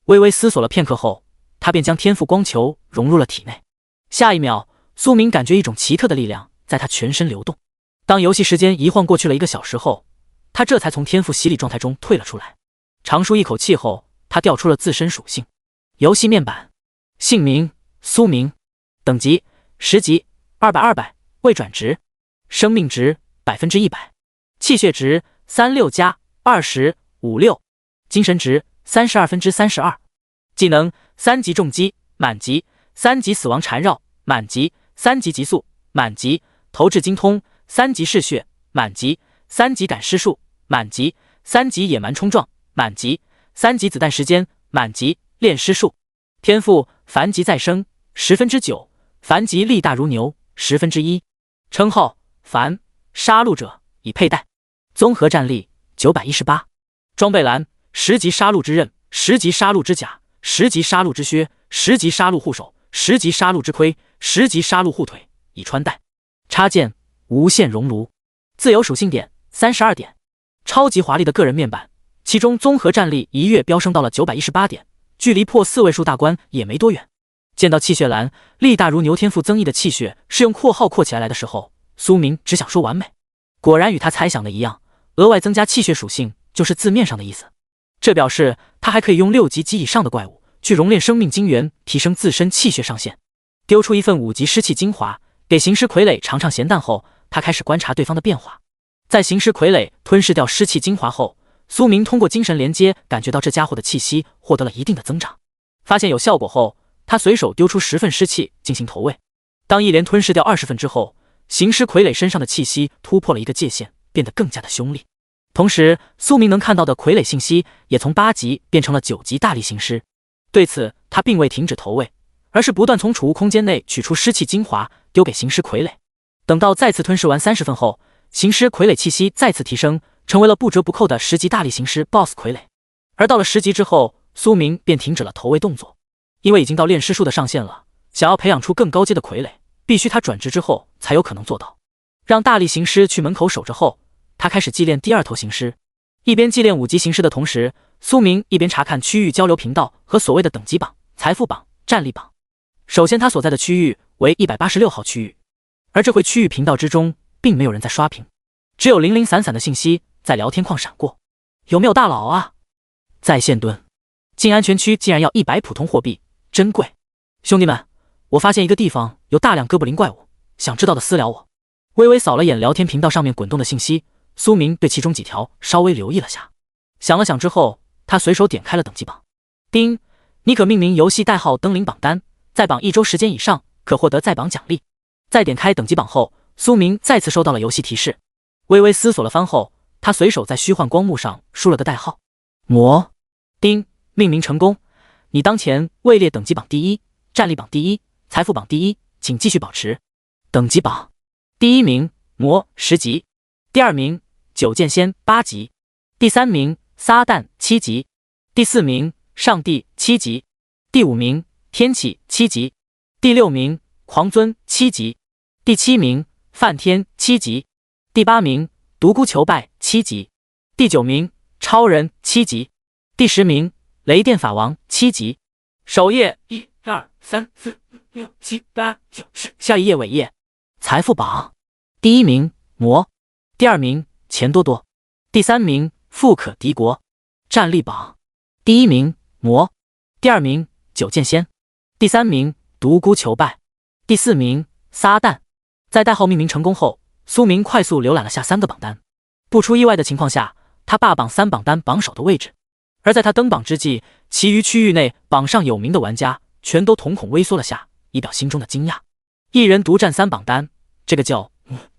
微微思索了片刻后，他便将天赋光球融入了体内。下一秒，苏明感觉一种奇特的力量在他全身流动。当游戏时间一晃过去了1个小时后，他这才从天赋洗礼状态中退了出来。长舒一口气后，他调出了自身属性。游戏面板，姓名苏明，等级10级，200，未转值，生命值100%，气血值36+2056，精神值32%，技能3级重击满级，3级死亡缠绕满级，3级极速满级，投掷精通3级嗜血满级，3级赶尸术满级，3级野蛮冲撞满级，3级子弹时间满级，炼尸术。天赋凡级再生9%，凡级力大如牛1%。称号凡，杀戮者，已佩戴。综合战力918。装备栏10级杀戮之刃，10级杀戮之甲，10级杀戮之靴，10级杀戮护手，10级杀戮之盔，10级杀戮护腿，已穿戴。插件无限熔炉。自由属性点32点。超级华丽的个人面板，其中综合战力一跃飙升到了918点，距离破4位数大关也没多远。见到气血栏力大如牛天赋增益的气血是用括号括起来的时候，苏明只想说完美。果然与他猜想的一样，额外增加气血属性就是字面上的意思。这表示他还可以用6级及以上的怪物去熔炼生命精元，提升自身气血上限。丢出一份5级湿气精华给行尸傀儡尝尝咸淡后，他开始观察对方的变化。在行尸傀儡吞噬掉湿气精华后，苏明通过精神连接感觉到这家伙的气息获得了一定的增长。发现有效果后，他随手丢出10份湿气进行投喂。当一连吞噬掉20份之后，行尸傀儡身上的气息突破了一个界限，变得更加的凶厉。同时，苏明能看到的傀儡信息也从8级变成了9级大力行尸。对此，他并未停止投喂，而是不断从储物空间内取出湿气精华丢给行尸傀儡。等到再次吞噬完30份后，行尸傀儡气息再次提升，成为了不折不扣的10级大力行尸 BOSS 傀儡。而到了10级之后，苏明便停止了投喂动作，因为已经到炼尸术的上限了，想要培养出更高阶的傀儡，必须他转职之后才有可能做到。让大力行尸去门口守着后，他开始祭炼第2头行尸。一边祭炼5级行尸的同时，苏明一边查看区域交流频道和所谓的等级榜、财富榜、战力榜。首先他所在的区域为186号区域，而这回区域频道之中并没有人在刷屏，只有零零散散的信息在聊天框闪过。有没有大佬啊？在线蹲。进安全区竟然要100普通货币，真贵。兄弟们，我发现一个地方有大量哥布林怪物，想知道的私聊我。微微扫了眼聊天频道上面滚动的信息，苏明对其中几条稍微留意了下。想了想之后，他随手点开了等级榜。丁，你可命名游戏代号登临榜单，在榜1周时间以上可获得在榜奖励。在点开等级榜后，苏明再次收到了游戏提示。微微思索了番后，他随手在虚幻光幕上输了个代号魔。丁，命名成功，你当前位列等级榜第1，战力榜第1，财富榜第1，请继续保持。等级榜第1名魔10级，第2名九剑仙8级，第3名撒旦7级，第4名上帝7级，第5名天启7级，第6名狂尊7级，第7名梵天7级，第8名独孤求败7级，第9名超人7级，第10名雷电法王7级。首页1、2、3、4、5、6、7、8、9、10，下一页尾页。财富榜第1名魔，第2名钱多多，第3名富可敌国。战力榜第1名魔，第2名九剑仙，第3名独孤求败，第4名撒旦。在代号命名成功后，苏明快速浏览了下3个榜单，不出意外的情况下，他霸榜3榜单榜首的位置。而在他登榜之际，其余区域内榜上有名的玩家全都瞳孔微缩了下，以表心中的惊讶。一人独占3榜单，这个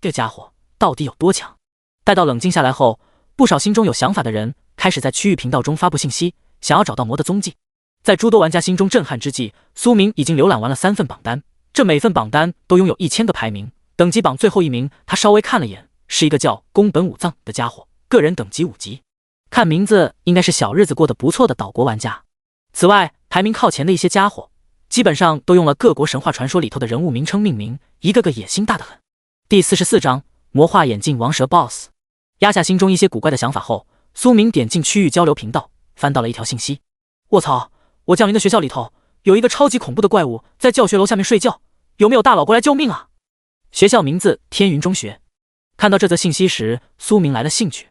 这家伙到底有多强？待到冷静下来后，不少心中有想法的人开始在区域频道中发布信息，想要找到魔的踪迹。在诸多玩家心中震撼之际，苏明已经浏览完了3份榜单，这每份榜单都拥有1000个排名。等级榜最后一名，他稍微看了眼，是一个叫宫本武藏的家伙，个人等级5级，看名字应该是小日子过得不错的岛国玩家。此外，排名靠前的一些家伙，基本上都用了各国神话传说里头的人物名称命名，一个个野心大得很。第44章魔化眼镜王蛇 BOSS。 压下心中一些古怪的想法后，苏明点进区域交流频道，翻到了一条信息。卧槽，我降临的学校里头有一个超级恐怖的怪物在教学楼下面睡觉，有没有大佬过来救命啊？学校名字天云中学。看到这则信息时，苏明来了兴趣，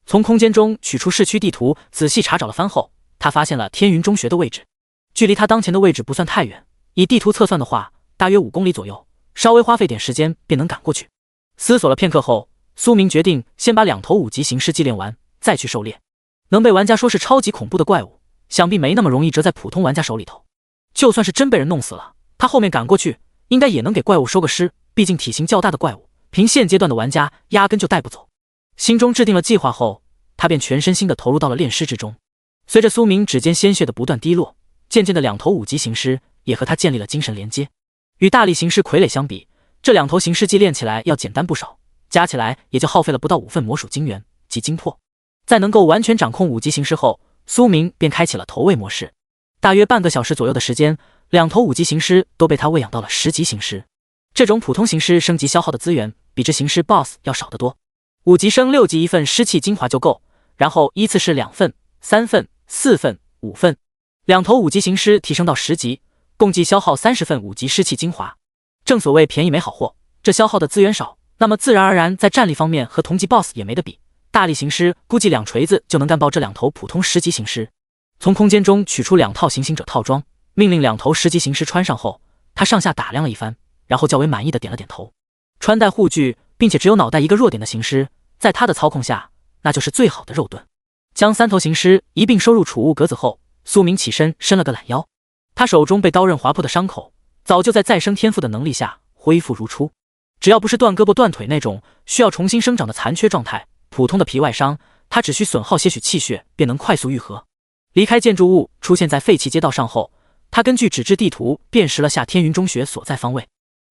从空间中取出市区地图，仔细查找了番后，他发现了天云中学的位置。距离他当前的位置不算太远，以地图测算的话，大约5公里左右，稍微花费点时间便能赶过去。思索了片刻后，苏明决定先把2头5级行尸祭练完，再去狩猎。能被玩家说是超级恐怖的怪物，想必没那么容易折在普通玩家手里头。就算是真被人弄死了，他后面赶过去，应该也能给怪物收个尸，毕竟体型较大的怪物，凭现阶段的玩家压根就带不走。心中制定了计划后，他便全身心地投入到了练尸之中。随着苏明指尖鲜血的不断滴落，渐渐的2头5级行尸也和他建立了精神连接。与大力行尸傀儡相比，这2头行尸祭练起来要简单不少，加起来也就耗费了不到5份魔属精元及精魄。在能够完全掌控5级行尸后，苏明便开启了投喂模式。大约半个小时左右的时间，2头5级行尸都被他喂养到了10级行尸。这种普通行尸升级消耗的资源比之行尸 BOSS 要少得多，5级升6级1份尸气精华就够，然后依次是2份、3份、4份、5份。2头5级行尸提升到10级，共计消耗30份5级尸气精华。正所谓便宜没好货，这消耗的资源少，那么自然而然在战力方面和同级 BOSS 也没得比。大力行尸估计2锤子就能干爆这2头普通10级行尸。从空间中取出2套行刑者套装，命令2头10级行尸穿上后，他上下打量了一番，然后较为满意的点了点头。穿戴护具并且只有脑袋一个弱点的行尸，在他的操控下那就是最好的肉盾。将3头行尸一并收入储物格子后，苏明起身伸了个懒腰。他手中被刀刃划破的伤口早就在再生天赋的能力下恢复如初，只要不是断胳膊断腿那种需要重新生长的残缺状态，普通的皮外伤他只需损耗些许气血便能快速愈合。离开建筑物出现在废弃街道上后，他根据纸质地图辨识了下天云中学所在方位，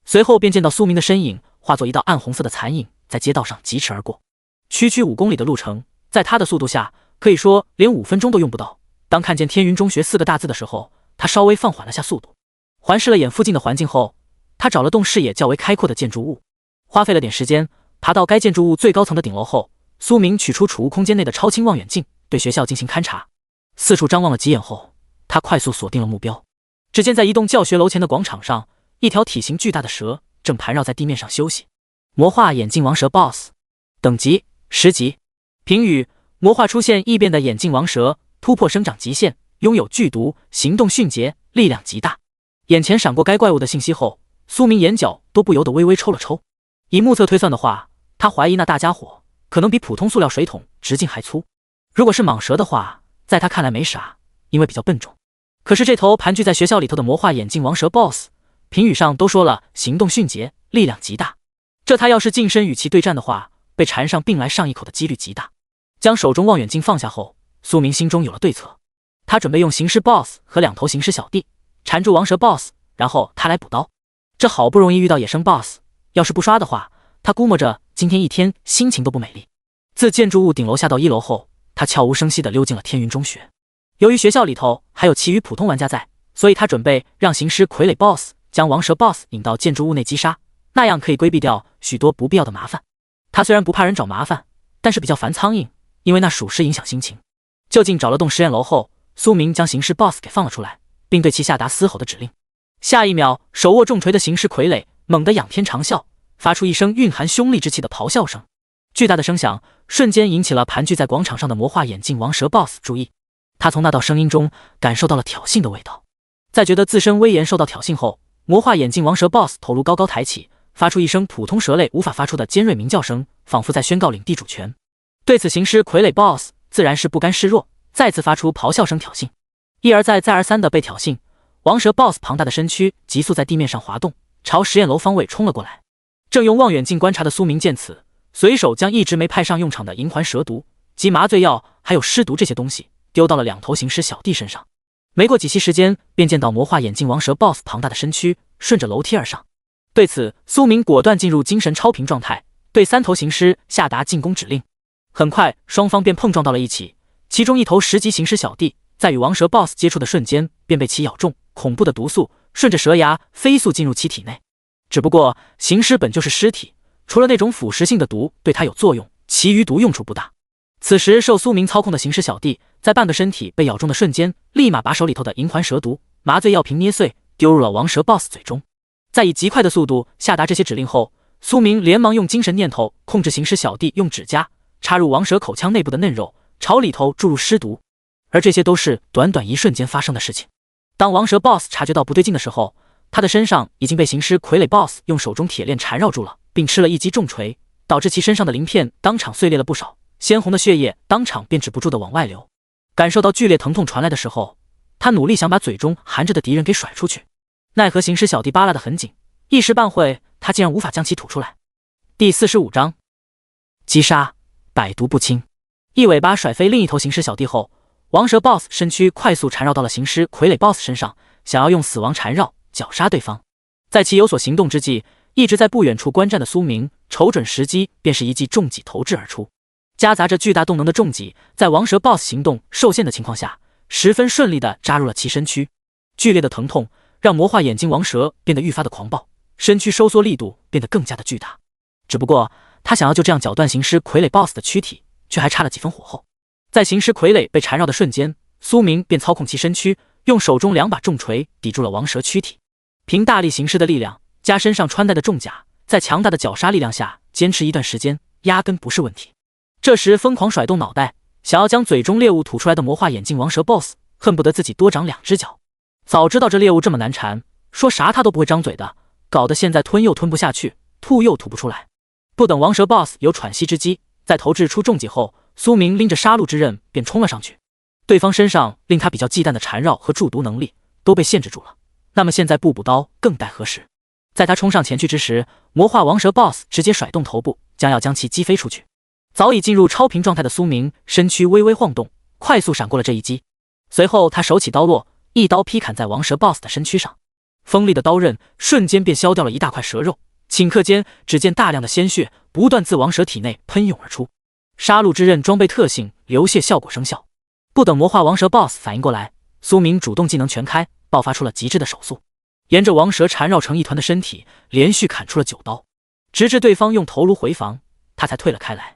随后便见到苏明的身影化作一道暗红色的残影在街道上疾驰而过。区5公里的路程，在他的速度下可以说连5分钟都用不到。当看见天云中学4个大字的时候，他稍微放缓了下速度。环视了眼附近的环境后，他找了栋视野较为开阔的建筑物，花费了点时间爬到该建筑物最高层的顶楼后，苏明取出储物空间内的超轻望远镜，对学校进行勘察。四处张望了几眼后，他快速锁定了目标。只见在一栋教学楼前的广场上，一条体型巨大的蛇正盘绕在地面上休息。魔化眼镜王蛇 BOSS 等级10级。评语：魔化出现异变的眼镜王蛇，突破生长极限，拥有剧毒，行动迅捷，力量极大。眼前闪过该怪物的信息后，苏明眼角都不由得微微抽了抽。以目测推算的话，他怀疑那大家伙可能比普通塑料水桶直径还粗。如果是蟒蛇的话，在他看来没啥，因为比较笨重。可是这头盘踞在学校里头的魔化眼镜王蛇 BOSS， 评语上都说了行动迅捷，力量极大。这他要是近身与其对战的话，被缠上并来上一口的几率极大。将手中望远镜放下后，苏明心中有了对策。他准备用行尸 BOSS 和2头行尸小弟缠住王蛇 BOSS， 然后他来补刀。这好不容易遇到野生 BOSS， 要是不刷的话，他估摸着今天一天心情都不美丽。自建筑物顶楼下到1楼后，他悄无声息地溜进了天云中学。由于学校里头还有其余普通玩家在，所以他准备让行尸傀儡 BOSS 将王蛇 BOSS 引到建筑物内击杀，那样可以规避掉许多不必要的麻烦。他虽然不怕人找麻烦，但是比较烦苍蝇，因为那属实影响心情。就近找了栋实验楼后，苏明将行尸 BOSS 给放了出来，并对其下达嘶吼的指令。下一秒，手握重锤的行尸傀儡猛地仰天长啸，发出一声蕴含凶戾之气的咆哮声。巨大的声响瞬间引起了盘踞在广场上的魔化眼镜王蛇 BOSS 注意。他从那道声音中感受到了挑衅的味道。在觉得自身威严受到挑衅后，魔化眼镜王蛇 BOSS 头颅高高抬起，发出一声普通蛇类无法发出的尖锐鸣叫声，仿佛在宣告领地主权。对此，行尸傀儡 BOSS 自然是不甘示弱，再次发出咆哮声挑衅。一而再再而三的被挑衅，王蛇 BOSS 庞大的身躯急速在地面上滑动，朝实验楼方位冲了过来。正用望远镜观察的苏明见此，随手将一直没派上用场的银环蛇毒及麻醉药还有尸毒这些东西丢到了2头行尸小弟身上。没过几息时间，便见到魔化眼镜王蛇 BOSS 庞大的身躯顺着楼梯而上。对此，苏明果断进入精神超频状态，对3头行尸下达进攻指令。很快，双方便碰撞到了一起。其中1头10级行尸小弟在与王蛇 BOSS 接触的瞬间，便被其咬中，恐怖的毒素顺着蛇牙飞速进入其体内。只不过行尸本就是尸体，除了那种腐蚀性的毒对他有作用，其余毒用处不大。此时受苏明操控的行尸小弟，在半个身体被咬中的瞬间，立马把手里头的银环蛇毒麻醉药瓶捏碎，丢入了王蛇 BOSS 嘴中。在以极快的速度下达这些指令后，苏明连忙用精神念头控制行尸小弟用指甲插入王蛇口腔内部的嫩肉，朝里头注入尸毒。而这些都是短短一瞬间发生的事情。当王蛇 BOSS 察觉到不对劲的时候，他的身上已经被行尸傀儡 BOSS 用手中铁链缠绕住了，并吃了一击重锤，导致其身上的鳞片当场碎裂了不少，鲜红的血液当场便止不住的往外流。感受到剧烈疼痛传来的时候，他努力想把嘴中含着的敌人给甩出去，奈何行尸小弟扒拉得很紧，一时半会他竟然无法将其吐出来。第45章击杀，百毒不侵。一尾巴甩飞另一头行尸小弟后，王蛇 BOSS 身躯快速缠绕到了行尸傀儡 BOSS 身上，想要用死亡缠绕绞杀对方。在其有所行动之际，一直在不远处观战的苏明瞅准时机，便是一记重戟投掷而出，夹杂着巨大动能的重戟，在王蛇 BOSS 行动受限的情况下，十分顺利地扎入了其身躯。剧烈的疼痛让魔化眼睛王蛇变得愈发的狂暴，身躯收缩力度变得更加的巨大。只不过他想要就这样绞断行尸傀儡 BOSS 的躯体，却还差了几分火候。在行尸傀儡被缠绕的瞬间，苏明便操控其身躯，用手中2把重锤抵住了王蛇躯体。凭大力行尸的力量加身上穿戴的重甲，在强大的绞杀力量下坚持一段时间，压根不是问题。这时疯狂甩动脑袋，想要将嘴中猎物吐出来的魔化眼镜王蛇 BOSS 恨不得自己多长2只脚。早知道这猎物这么难缠，说啥他都不会张嘴的，搞得现在吞又吞不下去，吐又吐不出来。不等王蛇 BOSS 有喘息之机，在投掷出重戟后，苏明拎着杀戮之刃便冲了上去。对方身上令他比较忌惮的缠绕和注毒能力都被限制住了，那么现在不补刀更待何时？在他冲上前去之时，魔化王蛇 BOSS 直接甩动头部，将要将其击飞出去。早已进入超频状态的苏明身躯微微晃动，快速闪过了这一击。随后他手起刀落，一刀劈砍在王蛇 BOSS 的身躯上，锋利的刀刃瞬间便削掉了一大块蛇肉，顷刻间只见大量的鲜血不断自王蛇体内喷涌而出。杀戮之刃装备特性流血效果生效，不等魔化王蛇 BOSS 反应过来，苏明主动技能全开，爆发出了极致的手速，沿着王蛇缠绕成一团的身体连续砍出了9刀，直至对方用头颅回防，他才退了开来。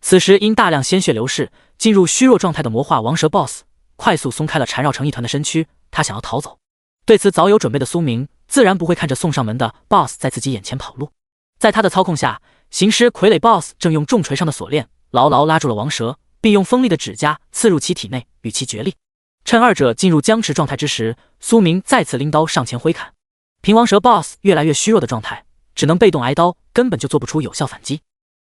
此时因大量鲜血流逝，进入虚弱状态的魔化王蛇 BOSS 快速松开了缠绕成一团的身躯，他想要逃走。对此早有准备的苏明自然不会看着送上门的 BOSS 在自己眼前跑路。在他的操控下，行尸傀儡 BOSS 正用重锤上的锁链牢牢拉住了王蛇，并用锋利的指甲刺入其体内，与其决力。趁二者进入僵持状态之时，苏明再次拎刀上前挥砍。凭王蛇 BOSS 越来越虚弱的状态，只能被动挨刀，根本就做不出有效反击。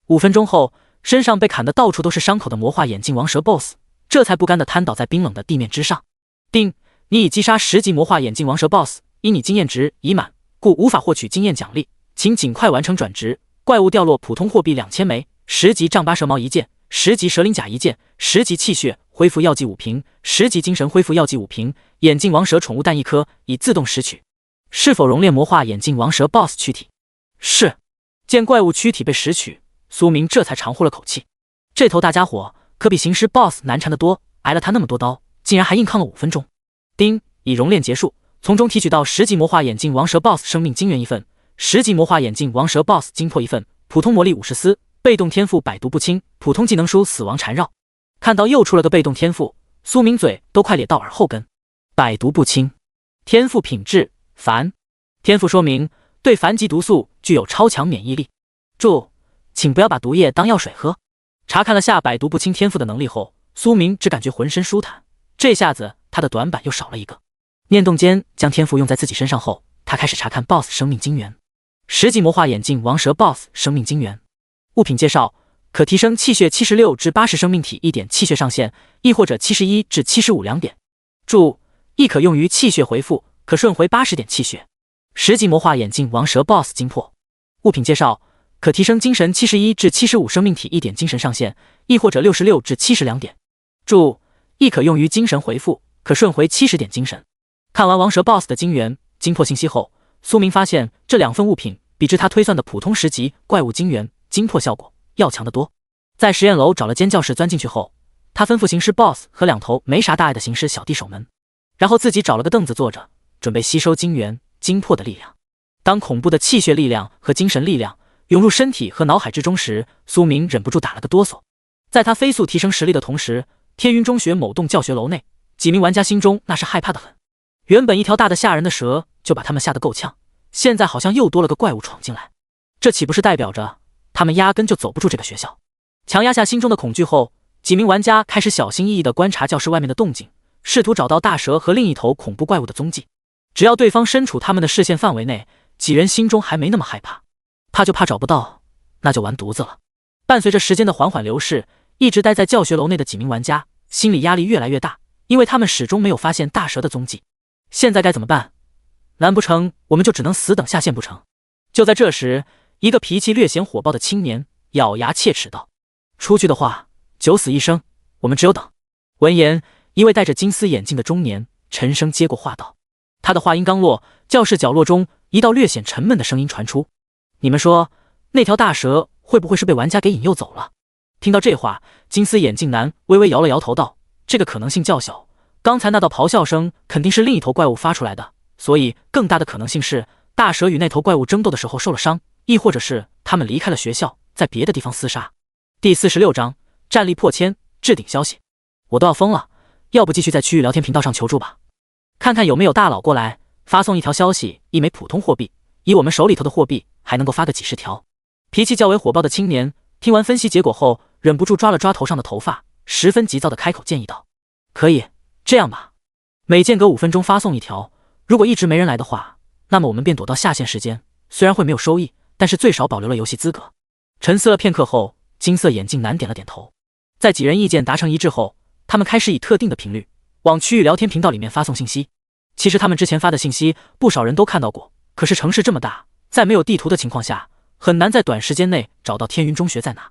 5分钟后，身上被砍得到处都是伤口的魔化眼镜王蛇 BOSS 这才不甘地瘫倒在冰冷的地面之上。丁，你已击杀10级魔化眼镜王蛇 BOSS， 因你经验值已满，故无法获取经验奖励，请尽快完成转职。怪物掉落普通货币2000枚，10级丈八蛇矛1件，10级蛇鳞甲1件，10级气血恢复药剂5瓶，10级精神恢复药剂5瓶，眼镜王蛇宠物蛋1颗，已自动拾取。是否熔炼魔化眼镜王蛇 BOSS 躯体？是。见怪物躯体被拾取，苏明这才长呼了口气。这头大家伙可比行尸 BOSS 难缠得多，挨了他那么多刀，竟然还硬抗了5分钟。丁，已熔炼结束，从中提取到10级魔化眼镜王蛇 BOSS 生命精元1份，10级魔化眼镜王蛇 BOSS 精魄1份，普通魔力50丝，被动天赋百毒不侵，普通技能书死亡缠绕。看到又出了个被动天赋，苏明嘴都快咧到耳后根。百毒不侵，天赋品质凡，天赋说明对凡级毒素具有超强免疫力。注：请不要把毒液当药水喝。查看了下百毒不侵天赋的能力后，苏明只感觉浑身舒坦，这下子他的短板又少了一个。念动间将天赋用在自己身上后，他开始查看 BOSS 生命精元。10级魔化眼镜王蛇 BOSS 生命精元。物品介绍：可提升气血76至80生命体1点气血上限，亦或者71至75 2点。注：亦可用于气血回复，可顺回80点气血。10级魔化眼镜王蛇 BOSS 精魄。物品介绍：可提升精神71至75生命体1点精神上限，亦或者66至70 2点。注：亦可用于精神回复，可顺回70点精神。看完王蛇 BOSS 的精元、精魄信息后，苏明发现这2份物品比之他推算的普通10级怪物精元、精魄效果要强得多。在实验楼找了间教室钻进去后，他吩咐行尸 BOSS 和2头没啥大碍的行尸小弟守门，然后自己找了个凳子坐着，准备吸收精元、精魄的力量。当恐怖的气血力量和精神力量涌入身体和脑海之中时，苏明忍不住打了个哆嗦。在他飞速提升实力的同时，天云中学某栋教学楼内，几名玩家心中那是害怕的很。原本一条大的吓人的蛇就把他们吓得够呛，现在好像又多了个怪物闯进来，这岂不是代表着他们压根就走不住这个学校？强压下心中的恐惧后，几名玩家开始小心翼翼地观察教室外面的动静，试图找到大蛇和另一头恐怖怪物的踪迹。只要对方身处他们的视线范围内，几人心中还没那么害怕。怕就怕找不到，那就完犊子了。伴随着时间的缓缓流逝，一直待在教学楼内的几名玩家心理压力越来越大，因为他们始终没有发现大蛇的踪迹。现在该怎么办？难不成我们就只能死等下线不成？就在这时，一个脾气略显火爆的青年咬牙切齿道：“出去的话，九死一生，我们只有等。”闻言，一位戴着金丝眼镜的中年沉声接过话道。他的话音刚落，教室角落中一道略显沉闷的声音传出：“你们说，那条大蛇会不会是被玩家给引诱走了？”听到这话，金丝眼镜男微微摇了摇头道：“这个可能性较小，刚才那道咆哮声肯定是另一头怪物发出来的，所以更大的可能性是大蛇与那头怪物争斗的时候受了伤，亦或者是他们离开了学校，在别的地方厮杀。”第46章战力破千，置顶消息。我都要疯了，要不继续在区域聊天频道上求助吧，看看有没有大佬过来发送一条消息，1枚普通货币，以我们手里头的货币还能够发个几十条。脾气较为火爆的青年听完分析结果后，忍不住抓了抓头上的头发，十分急躁的开口建议道：“可以这样吧，每间隔5分钟发送一条，如果一直没人来的话，那么我们便躲到下线时间，虽然会没有收益，但是最少保留了游戏资格。”沉思了片刻后，金色眼镜男点了点头。在几人意见达成一致后，他们开始以特定的频率往区域聊天频道里面发送信息。其实他们之前发的信息不少人都看到过，可是城市这么大，在没有地图的情况下，很难在短时间内找到天云中学在哪。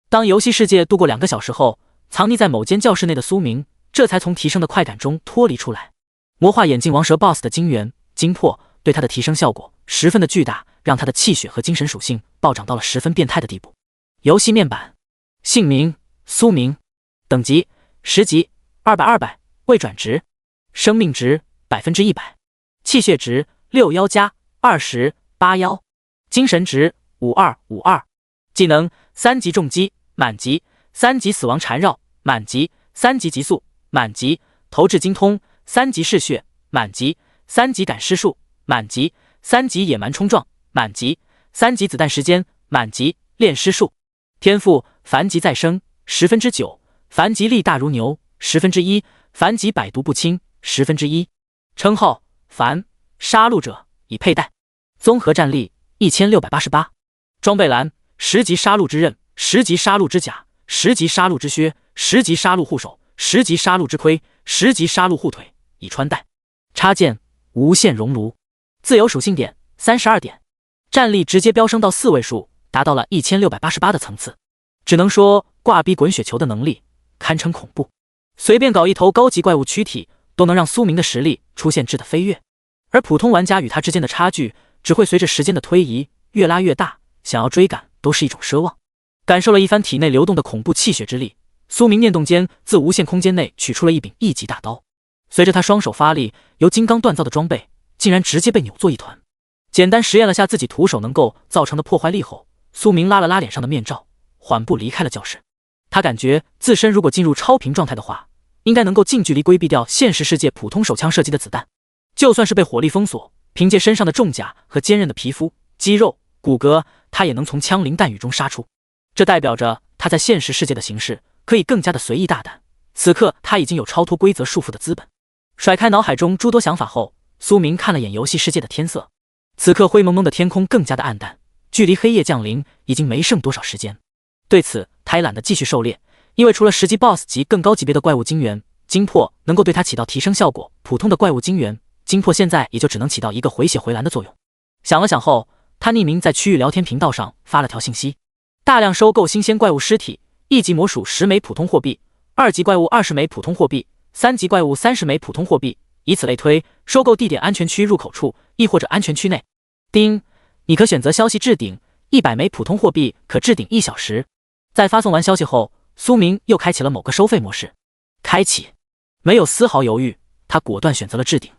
当游戏世界度过2个小时后，藏匿在某间教室内的苏明这才从提升的快感中脱离出来。魔化眼镜王蛇 BOSS 的精元精魄对他的提升效果十分的巨大，让他的气血和精神属性暴涨到了十分变态的地步。游戏面板，姓名苏明，等级10级200，未转值，生命值100%，气血值61+2081，精神值5252，技能3级重击满级，3级死亡缠绕满级，3级急速满级，投掷精通3级嗜血满级，3级赶尸术满级，3级野蛮冲撞满级，3级子弹时间满级，炼尸术。天赋凡级再生9%，凡级力大如牛1%，凡级百毒不侵1%。称号凡，杀戮者，已佩戴。综合战力1688。装备栏10级杀戮之刃，10级杀戮之甲，10级杀戮之靴，10级杀戮护手，10级杀戮之盔，10级杀戮护腿，已穿戴。插件无限熔炉。自由属性点32点。战力直接飙升到4位数，达到了1688的层次。只能说挂逼滚雪球的能力堪称恐怖，随便搞一头高级怪物躯体都能让苏明的实力出现质的飞跃，而普通玩家与他之间的差距只会随着时间的推移越拉越大，想要追赶都是一种奢望。感受了一番体内流动的恐怖气血之力，苏明念动间自无限空间内取出了一柄1级大刀，随着他双手发力，由金刚锻造的装备竟然直接被扭作一团。简单实验了下自己徒手能够造成的破坏力后，苏明拉了拉脸上的面罩，缓步离开了教室。他感觉自身如果进入超频状态的话，应该能够近距离规避掉现实世界普通手枪射击的子弹，就算是被火力封锁，凭借身上的重甲和坚韧的皮肤、肌肉、骨骼，他也能从枪林弹雨中杀出。这代表着他在现实世界的形式可以更加的随意大胆。此刻他已经有超脱规则束缚的资本。甩开脑海中诸多想法后，苏明看了眼游戏世界的天色，此刻灰蒙蒙的天空更加的暗淡，距离黑夜降临已经没剩多少时间。对此他也懒得继续狩猎，因为除了10级 BOSS 级更高级别的怪物精元精魄能够对他起到提升效果，普通的怪物精元精魄现在也就只能起到一个回血回蓝的作用。想了想后，他匿名在区域聊天频道上发了条信息：大量收购新鲜怪物尸体，1级魔属10枚普通货币，2级怪物20枚普通货币，3级怪物30枚普通货币，以此类推，收购地点安全区入口处，亦或者安全区内。丁，你可选择消息置顶，100枚普通货币可置顶1小时。在发送完消息后，苏明又开启了某个收费模式。开启，没有丝毫犹豫，他果断选择了置顶。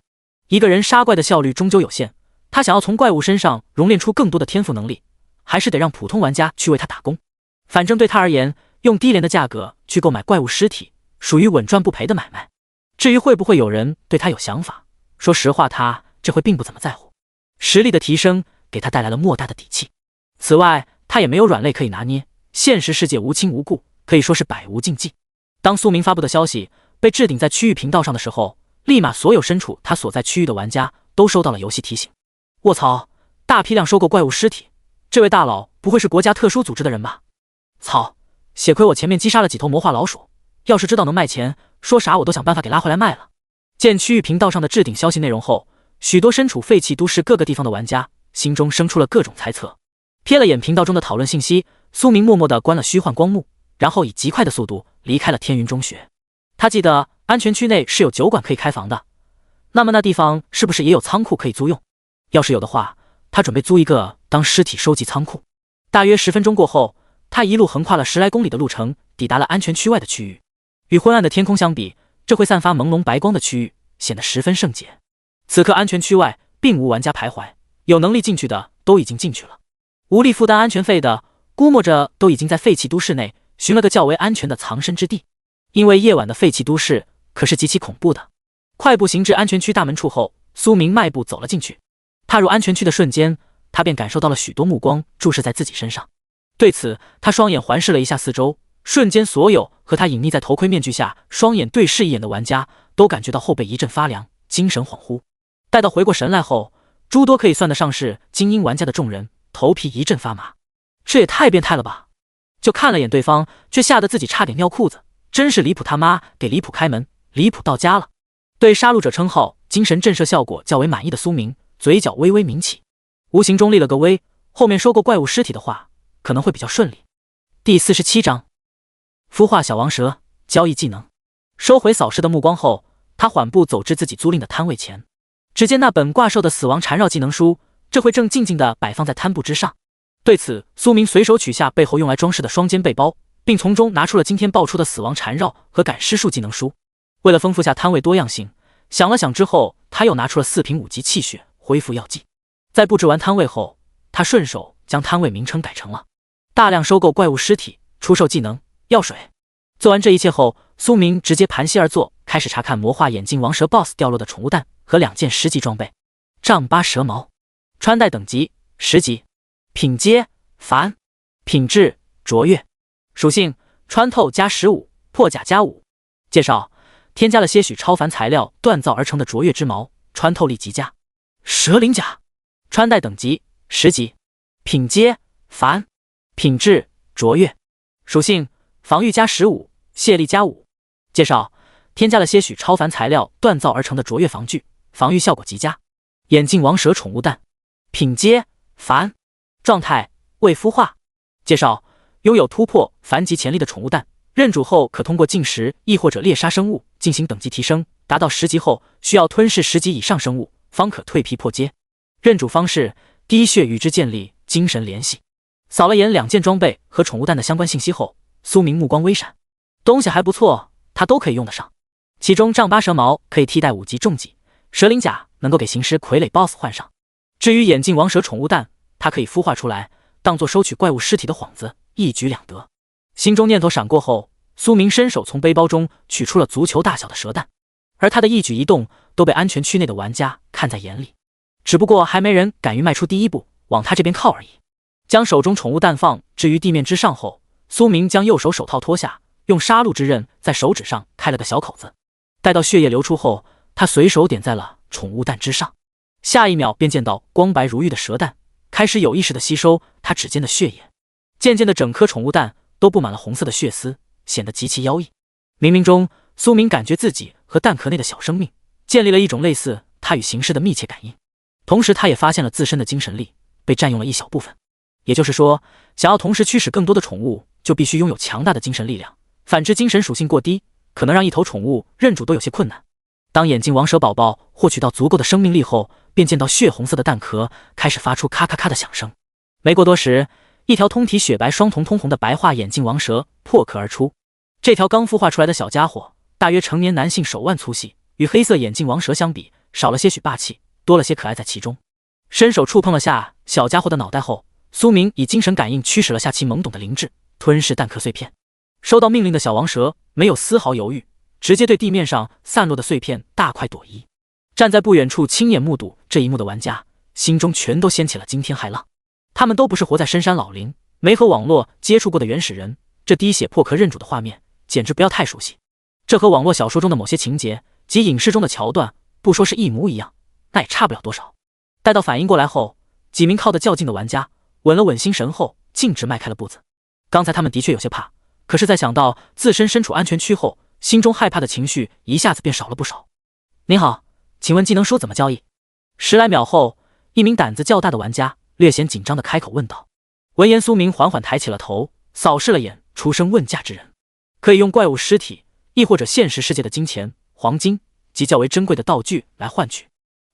一个人杀怪的效率终究有限，他想要从怪物身上熔炼出更多的天赋能力，还是得让普通玩家去为他打工。反正对他而言，用低廉的价格去购买怪物尸体，属于稳赚不赔的买卖。至于会不会有人对他有想法，说实话，他这回并不怎么在乎。实力的提升给他带来了莫大的底气。此外，他也没有软肋可以拿捏，现实世界无亲无故，可以说是百无禁忌。当苏明发布的消息被置顶在区域频道上的时候，立马所有身处他所在区域的玩家都收到了游戏提醒。卧槽，大批量收购怪物尸体，这位大佬不会是国家特殊组织的人吧？操，血亏我前面击杀了几头魔化老鼠，要是知道能卖钱，说啥我都想办法给拉回来卖了。见区域频道上的置顶消息内容后，许多身处废弃都市各个地方的玩家心中生出了各种猜测。瞥了眼频道中的讨论信息，苏明默默地关了虚幻光幕，然后以极快的速度离开了天云中学。他记得安全区内是有酒馆可以开房的，那么那地方是不是也有仓库可以租用？要是有的话，他准备租一个当尸体收集仓库。大约10分钟过后，他一路横跨了10来公里的路程，抵达了安全区外的区域。与昏暗的天空相比，这会散发朦胧白光的区域显得十分圣洁。此刻安全区外并无玩家徘徊，有能力进去的都已经进去了，无力负担安全费的估摸着都已经在废弃都市内寻了个较为安全的藏身之地。因为夜晚的废弃都市可是极其恐怖的。快步行至安全区大门处后，苏明迈步走了进去。踏入安全区的瞬间，他便感受到了许多目光注视在自己身上。对此，他双眼环视了一下四周，瞬间所有和他隐匿在头盔面具下双眼对视一眼的玩家都感觉到后背一阵发凉，精神恍惚。待到回过神来后，诸多可以算得上是精英玩家的众人头皮一阵发麻。这也太变态了吧！就看了眼对方，却吓得自己差点尿裤子，真是离谱他妈给离谱开门，离谱到家了。对杀戮者称号精神震慑效果较为满意的苏明嘴角微微抿起，无形中立了个威，后面收购怪物尸体的话可能会比较顺利。第47章孵化小王蛇，交易技能。收回扫视的目光后，他缓步走至自己租赁的摊位前。只见那本挂售的死亡缠绕技能书，这回正静静地摆放在摊布之上。对此，苏明随手取下背后用来装饰的双肩背包，并从中拿出了今天爆出的死亡缠绕和赶尸术技能书。为了丰富下摊位多样性，想了想之后，他又拿出了4瓶5级气血恢复药剂。在布置完摊位后，他顺手将摊位名称改成了大量收购怪物尸体，出售技能药水。做完这一切后，苏明直接盘膝而坐，开始查看魔化眼镜王蛇 BOSS 掉落的宠物蛋和2件10级装备。丈八蛇矛，穿戴等级10级，品阶凡，品质卓越，属性穿透加15，破甲加5。介绍：添加了些许超凡材料锻造而成的卓越之矛，穿透力极佳。蛇鳞甲，穿戴等级10级，品阶凡，品质卓越，属性防御加15，卸力加5。介绍：添加了些许超凡材料锻造而成的卓越防具，防御效果极佳。眼镜王蛇宠物蛋，品阶凡，状态未孵化。介绍：拥有突破凡级潜力的宠物蛋，认主后可通过进食亦或者猎杀生物进行等级提升，达到10级后需要吞噬10级以上生物方可蜕皮破阶。认主方式：滴血与之建立精神联系。扫了眼2件装备和宠物蛋的相关信息后，苏明目光微闪，东西还不错，他都可以用得上。其中丈八蛇矛可以替代5级重戟，蛇鳞甲能够给行尸傀儡 BOSS 换上。至于眼镜王蛇宠物蛋，它可以孵化出来，当作收取怪物尸体的幌子，一举两得。心中念头闪过后，苏明伸手从背包中取出了足球大小的蛇蛋，而他的一举一动都被安全区内的玩家看在眼里，只不过还没人敢于迈出第一步往他这边靠而已。将手中宠物蛋放置于地面之上后，苏明将右手手套脱下，用杀戮之刃在手指上开了个小口子。待到血液流出后，他随手点在了宠物蛋之上，下一秒便见到光白如玉的蛇蛋开始有意识地吸收他指尖的血液，渐渐的整颗宠物蛋都布满了红色的血丝，显得极其妖异。冥冥中，苏明感觉自己和蛋壳内的小生命建立了一种类似他与形势的密切感应，同时他也发现了自身的精神力被占用了一小部分。也就是说，想要同时驱使更多的宠物，就必须拥有强大的精神力量，反之精神属性过低，可能让一头宠物认主都有些困难。当眼镜王蛇宝宝获取到足够的生命力后，便见到血红色的蛋壳开始发出咔咔咔的响声。没过多时，一条通体雪白双瞳通红的白化眼镜王蛇破壳而出。这条刚孵化出来的小家伙大约成年男性手腕粗细，与黑色眼镜王蛇相比少了些许霸气，多了些可爱在其中。伸手触碰了下小家伙的脑袋后，苏明以精神感应驱使了下其懵懂的灵智，吞噬蛋壳碎片。收到命令的小王蛇没有丝毫犹豫，直接对地面上散落的碎片大快朵颐。站在不远处亲眼目睹这一幕的玩家，心中全都掀起了惊天骇浪。他们都不是活在深山老林，没和网络接触过的原始人，这滴血破壳认主的画面简直不要太熟悉。这和网络小说中的某些情节及影视中的桥段，不说是一模一样，那也差不了多少。待到反应过来后，几名靠得较近的玩家稳了稳心神后，径直迈开了步子。刚才他们的确有些怕，可是在想到自身身处安全区后，心中害怕的情绪一下子便少了不少。您好，请问技能书怎么交易？10来秒后，一名胆子较大的玩家略显紧张地开口问道。闻言，苏明缓缓抬起了头，扫视了眼出声问价之人。可以用怪物尸体，亦或者现实世界的金钱、黄金及较为珍贵的道具来换取。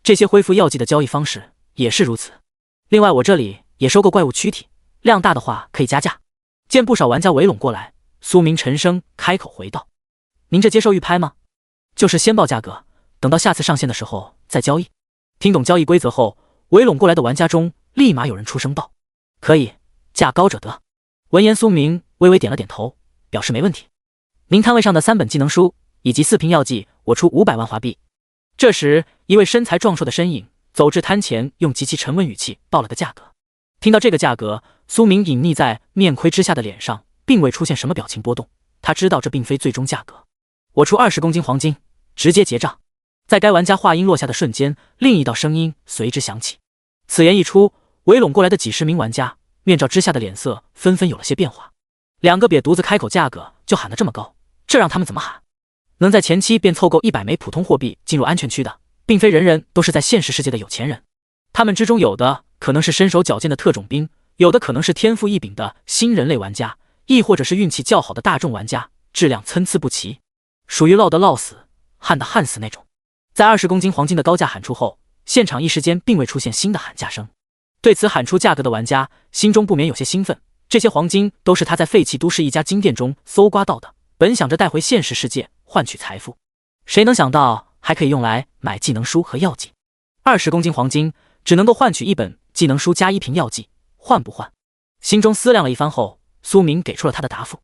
这些恢复药剂的交易方式也是如此。另外，我这里也收购怪物躯体，量大的话可以加价。见不少玩家围拢过来，苏明沉声开口回道：“您这接受预拍吗？就是先报价格，等到下次上线的时候再交易。”听懂交易规则后，围拢过来的玩家中立马有人出声道：“可以，价高者得。”闻言，苏明微微点了点头，表示没问题。您摊位上的3本技能书以及4瓶药剂，我出500万华币。这时，一位身材壮硕的身影走至摊前，用极其沉稳语气报了个价格。听到这个价格，苏明隐匿在面盔之下的脸上并未出现什么表情波动，他知道这并非最终价格。我出20公斤黄金，直接结账。在该玩家话音落下的瞬间，另一道声音随之响起。此言一出，围拢过来的几十名玩家面罩之下的脸色纷纷有了些变化。2个瘪犊子开口价格就喊得这么高，这让他们怎么喊？能在前期便凑够100枚普通货币进入安全区的，并非人人都是在现实世界的有钱人。他们之中有的可能是身手矫健的特种兵，有的可能是天赋异禀的新人类玩家，亦或者是运气较好的大众玩家，质量参差不齐，属于落得落死，旱得旱死那种。在20公斤黄金的高价喊出后，现场一时间并未出现新的喊价声。对此喊出价格的玩家心中不免有些兴奋，这些黄金都是他在废弃都市一家金店中搜刮到的，本想着带回现实世界换取财富，谁能想到还可以用来买技能书和药剂。20公斤黄金只能够换取1本技能书加1瓶药剂，换不换？心中思量了一番后，苏明给出了他的答复。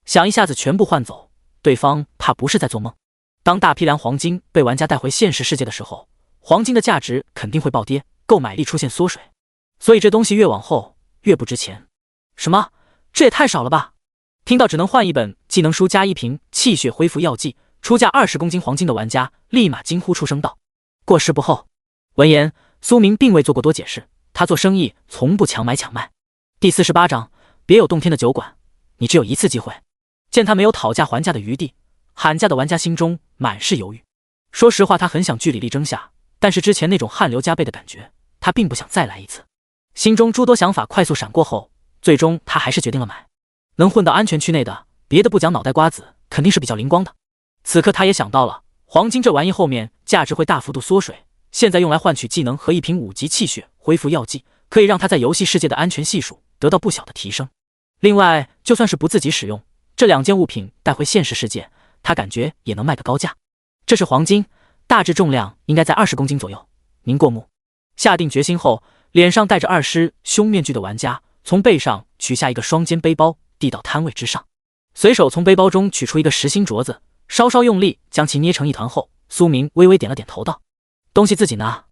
想一下子全部换走，对方怕不是在做梦。当大批量黄金被玩家带回现实世界的时候，黄金的价值肯定会暴跌，购买力出现缩水，所以这东西越往后越不值钱。什么？这也太少了吧！听到只能换1本技能书加1瓶气血恢复药剂，出价20公斤黄金的玩家立马惊呼出声道：“过时不候！”闻言，苏明并未做过多解释，他做生意从不强买强卖。第48章，别有洞天的酒馆，你只有一次机会。见他没有讨价还价的余地，喊价的玩家心中满是犹豫。说实话，他很想据理力争下，但是之前那种汗流浃背的感觉，他并不想再来一次。心中诸多想法快速闪过后，最终他还是决定了买。能混到安全区内的，别的不讲，脑袋瓜子肯定是比较灵光的。此刻他也想到了，黄金这玩意后面价值会大幅度缩水，现在用来换取技能和1瓶5级气血恢复药剂，可以让他在游戏世界的安全系数得到不小的提升。另外，就算是不自己使用，这2件物品带回现实世界，他感觉也能卖个高价。这是黄金，大致重量应该在20公斤左右。您过目。下定决心后，脸上戴着2师兄面具的玩家从背上取下一个双肩背包，递到摊位之上，随手从背包中取出一个实心镯子，稍稍用力将其捏成一团后，苏明微微点了点头道：“东西自己拿。”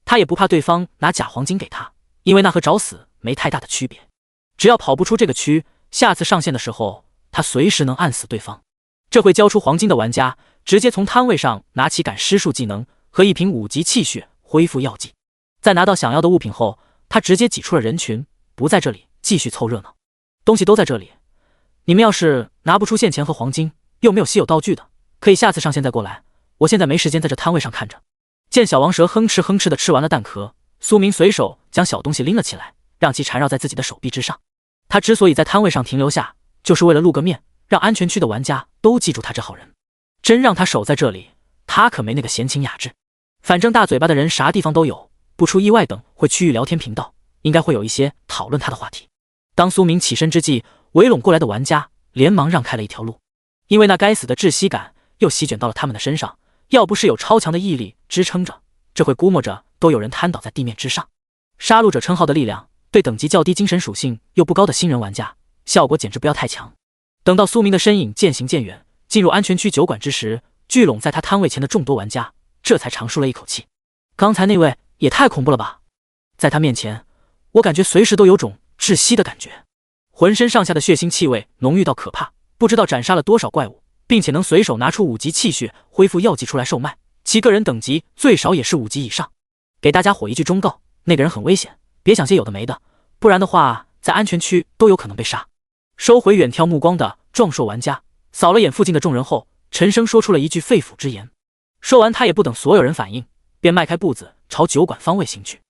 他也不怕对方拿假黄金给他，因为那和找死没太大的区别。只要跑不出这个区，下次上线的时候，他随时能按死对方。这会交出黄金的玩家，直接从摊位上拿起赶尸术技能和1瓶5级气血恢复药剂。在拿到想要的物品后，他直接挤出了人群，不在这里继续凑热闹。东西都在这里，你们要是拿不出现钱和黄金，又没有稀有道具的，可以下次上线再过来，我现在没时间在这摊位上看着。见小王蛇哼哧哼哧的吃完了蛋壳，苏明随手将小东西拎了起来，让其缠绕在自己的手臂之上。他之所以在摊位上停留下，就是为了露个面，让安全区的玩家都记住他这号人。真让他守在这里，他可没那个闲情雅致。反正大嘴巴的人啥地方都有，不出意外等会区域聊天频道应该会有一些讨论他的话题。当苏明起身之际，围拢过来的玩家连忙让开了一条路，因为那该死的窒息感又席卷到了他们的身上，要不是有超强的毅力支撑着，这会估摸着都有人瘫倒在地面之上。杀戮者称号的力量对等级较低、精神属性又不高的新人玩家，效果简直不要太强。等到苏明的身影渐行渐远，进入安全区酒馆之时，聚拢在他摊位前的众多玩家这才长舒了一口气。刚才那位也太恐怖了吧！在他面前，我感觉随时都有种窒息的感觉，浑身上下的血腥气味浓郁到可怕，不知道斩杀了多少怪物，并且能随手拿出5级气血恢复药剂出来售卖，其个人等级最少也是5级以上。给大家伙一句忠告，那个人很危险，别想些有的没的，不然的话在安全区都有可能被杀。收回远眺目光的壮硕玩家扫了眼附近的众人后，沉声说出了一句肺腑之言。说完他也不等所有人反应，便迈开步子朝酒馆方位行去。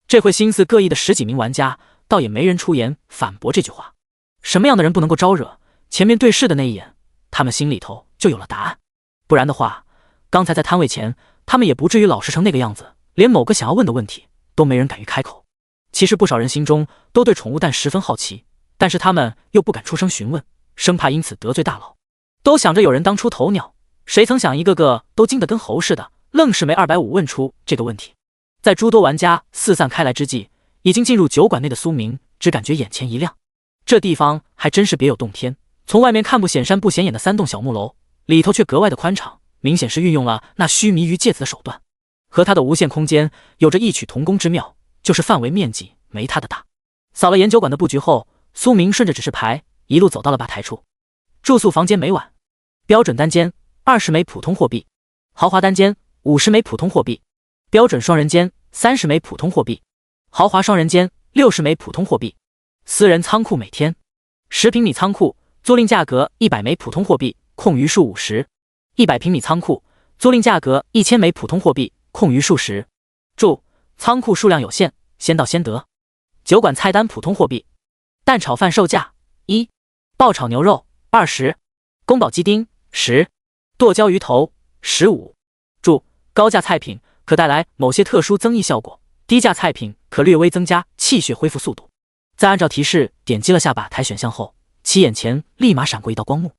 这会心思各异的10几名玩家倒也没人出言反驳这句话。什么样的人不能够招惹？前面对视的那一眼，他们心里头就有了答案。不然的话，刚才在摊位前他们也不至于老实成那个样子，连某个想要问的问题都没人敢于开口。其实不少人心中都对宠物蛋十分好奇，但是他们又不敢出声询问，生怕因此得罪大佬，都想着有人当出头鸟。谁曾想一个个都惊得跟猴似的，愣是没250问出这个问题。在诸多玩家四散开来之际，已经进入酒馆内的苏明只感觉眼前一亮。这地方还真是别有洞天，从外面看不显山不显眼的3栋小木楼，里头却格外的宽敞，明显是运用了那须弥于芥子的手段，和他的无限空间有着异曲同工之妙，就是范围面积没他的大。扫了研酒馆的布局后，苏明顺着指示牌一路走到了吧台处。住宿房间每晚标准单间20枚普通货币，豪华单间50枚普通货币，标准双人间30枚普通货币，豪华双人间60枚普通货币。私人仓库每天10平米仓库租赁价格100枚普通货币，空余数50；100平米仓库租赁价格1000枚普通货币，空余数10。注：仓库数量有限，先到先得。酒馆菜单普通货币：蛋炒饭售价1，爆炒牛肉20，宫保鸡丁10，剁椒鱼头15。注：高价菜品可带来某些特殊增益效果，低价菜品可略微增加气血恢复速度。在按照提示点击了下吧台选项后，其眼前立马闪过一道光幕。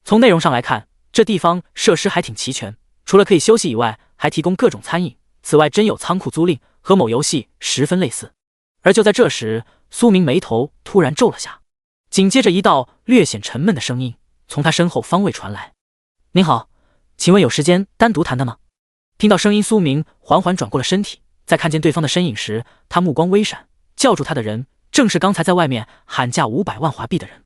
从内容上来看，这地方设施还挺齐全，除了可以休息以外，还提供各种餐饮。此外，真有仓库租赁，和某游戏十分类似。而就在这时，苏明眉头突然皱了下，紧接着一道略显沉闷的声音从他身后方位传来：“您好，请问有时间单独谈谈吗？”听到声音，苏明缓缓转过了身体，在看见对方的身影时，他目光微闪，叫住他的人正是刚才在外面喊价500万华币的人。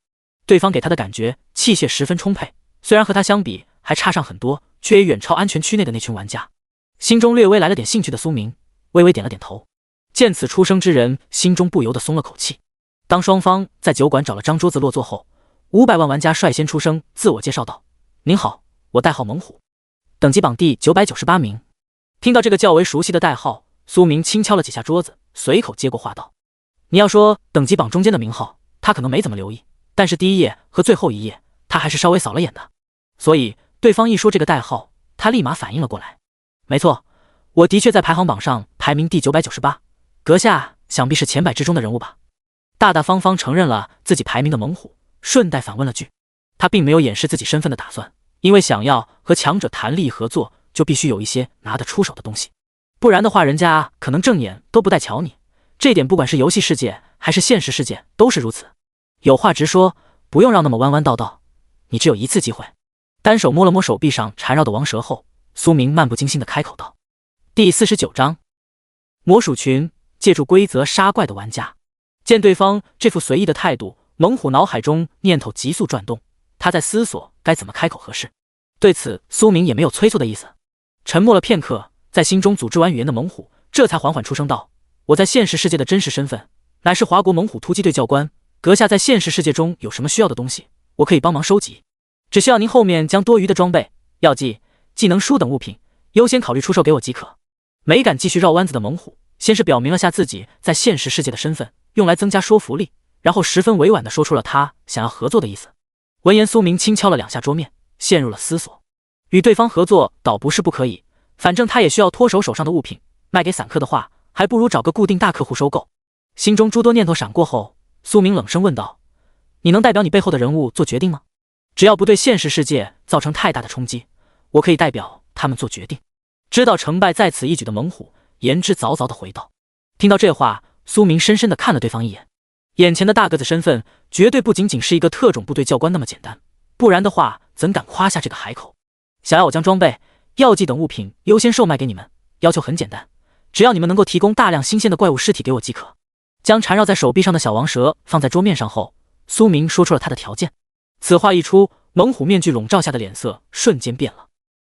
对方给他的感觉气血十分充沛，虽然和他相比还差上很多，却也远超安全区内的那群玩家。心中略微来了点兴趣的苏明微微点了点头，见此出声之人，心中不由得松了口气。当双方在酒馆找了张桌子落座后，500万玩家率先出声自我介绍道：“您好，我代号猛虎，等级榜第998名。”听到这个较为熟悉的代号，苏明轻敲了几下桌子，随口接过话道：“你要说等级榜中间的名号，他可能没怎么留意，但是第一页和最后一页他还是稍微扫了眼的。”所以对方一说这个代号，他立马反应了过来。没错，我的确在排行榜上排名第998，阁下想必是前100之中的人物吧？大大方方承认了自己排名的猛虎，顺带反问了句。他并没有掩饰自己身份的打算，因为想要和强者谈利益合作，就必须有一些拿得出手的东西，不然的话人家可能正眼都不带瞧你。这点不管是游戏世界还是现实世界都是如此。有话直说，不用绕那么弯弯道道，你只有一次机会。单手摸了摸手臂上缠绕的王蛇后，苏明漫不经心地开口道：“第49章，魔属群借助规则杀怪的玩家。”见对方这副随意的态度，猛虎脑海中念头急速转动，他在思索该怎么开口合适。对此，苏明也没有催促的意思。沉默了片刻，在心中组织完语言的猛虎这才缓缓出声道：“我在现实世界的真实身份乃是华国猛虎突击队教官，阁下在现实世界中有什么需要的东西，我可以帮忙收集，只需要您后面将多余的装备、药剂、技能书等物品优先考虑出售给我即可。”没敢继续绕弯子的猛虎先是表明了下自己在现实世界的身份，用来增加说服力，然后十分委婉地说出了他想要合作的意思。闻言，苏明轻敲了2下桌面，陷入了思索。与对方合作倒不是不可以，反正他也需要脱手上的物品，卖给散客的话，还不如找个固定大客户收购。心中诸多念头闪过后，苏明冷声问道：“你能代表你背后的人物做决定吗？只要不对现实世界造成太大的冲击，我可以代表他们做决定。”知道成败在此一举的猛虎言之凿凿地回道。听到这话，苏明深深地看了对方一眼，眼前的大个子身份绝对不仅仅是一个特种部队教官那么简单，不然的话怎敢夸下这个海口？想要我将装备、药剂等物品优先售卖给你们，要求很简单，只要你们能够提供大量新鲜的怪物尸体给我即可。将缠绕在手臂上的小王蛇放在桌面上后，苏明说出了他的条件。此话一出，猛虎面具笼罩下的脸色瞬间变了。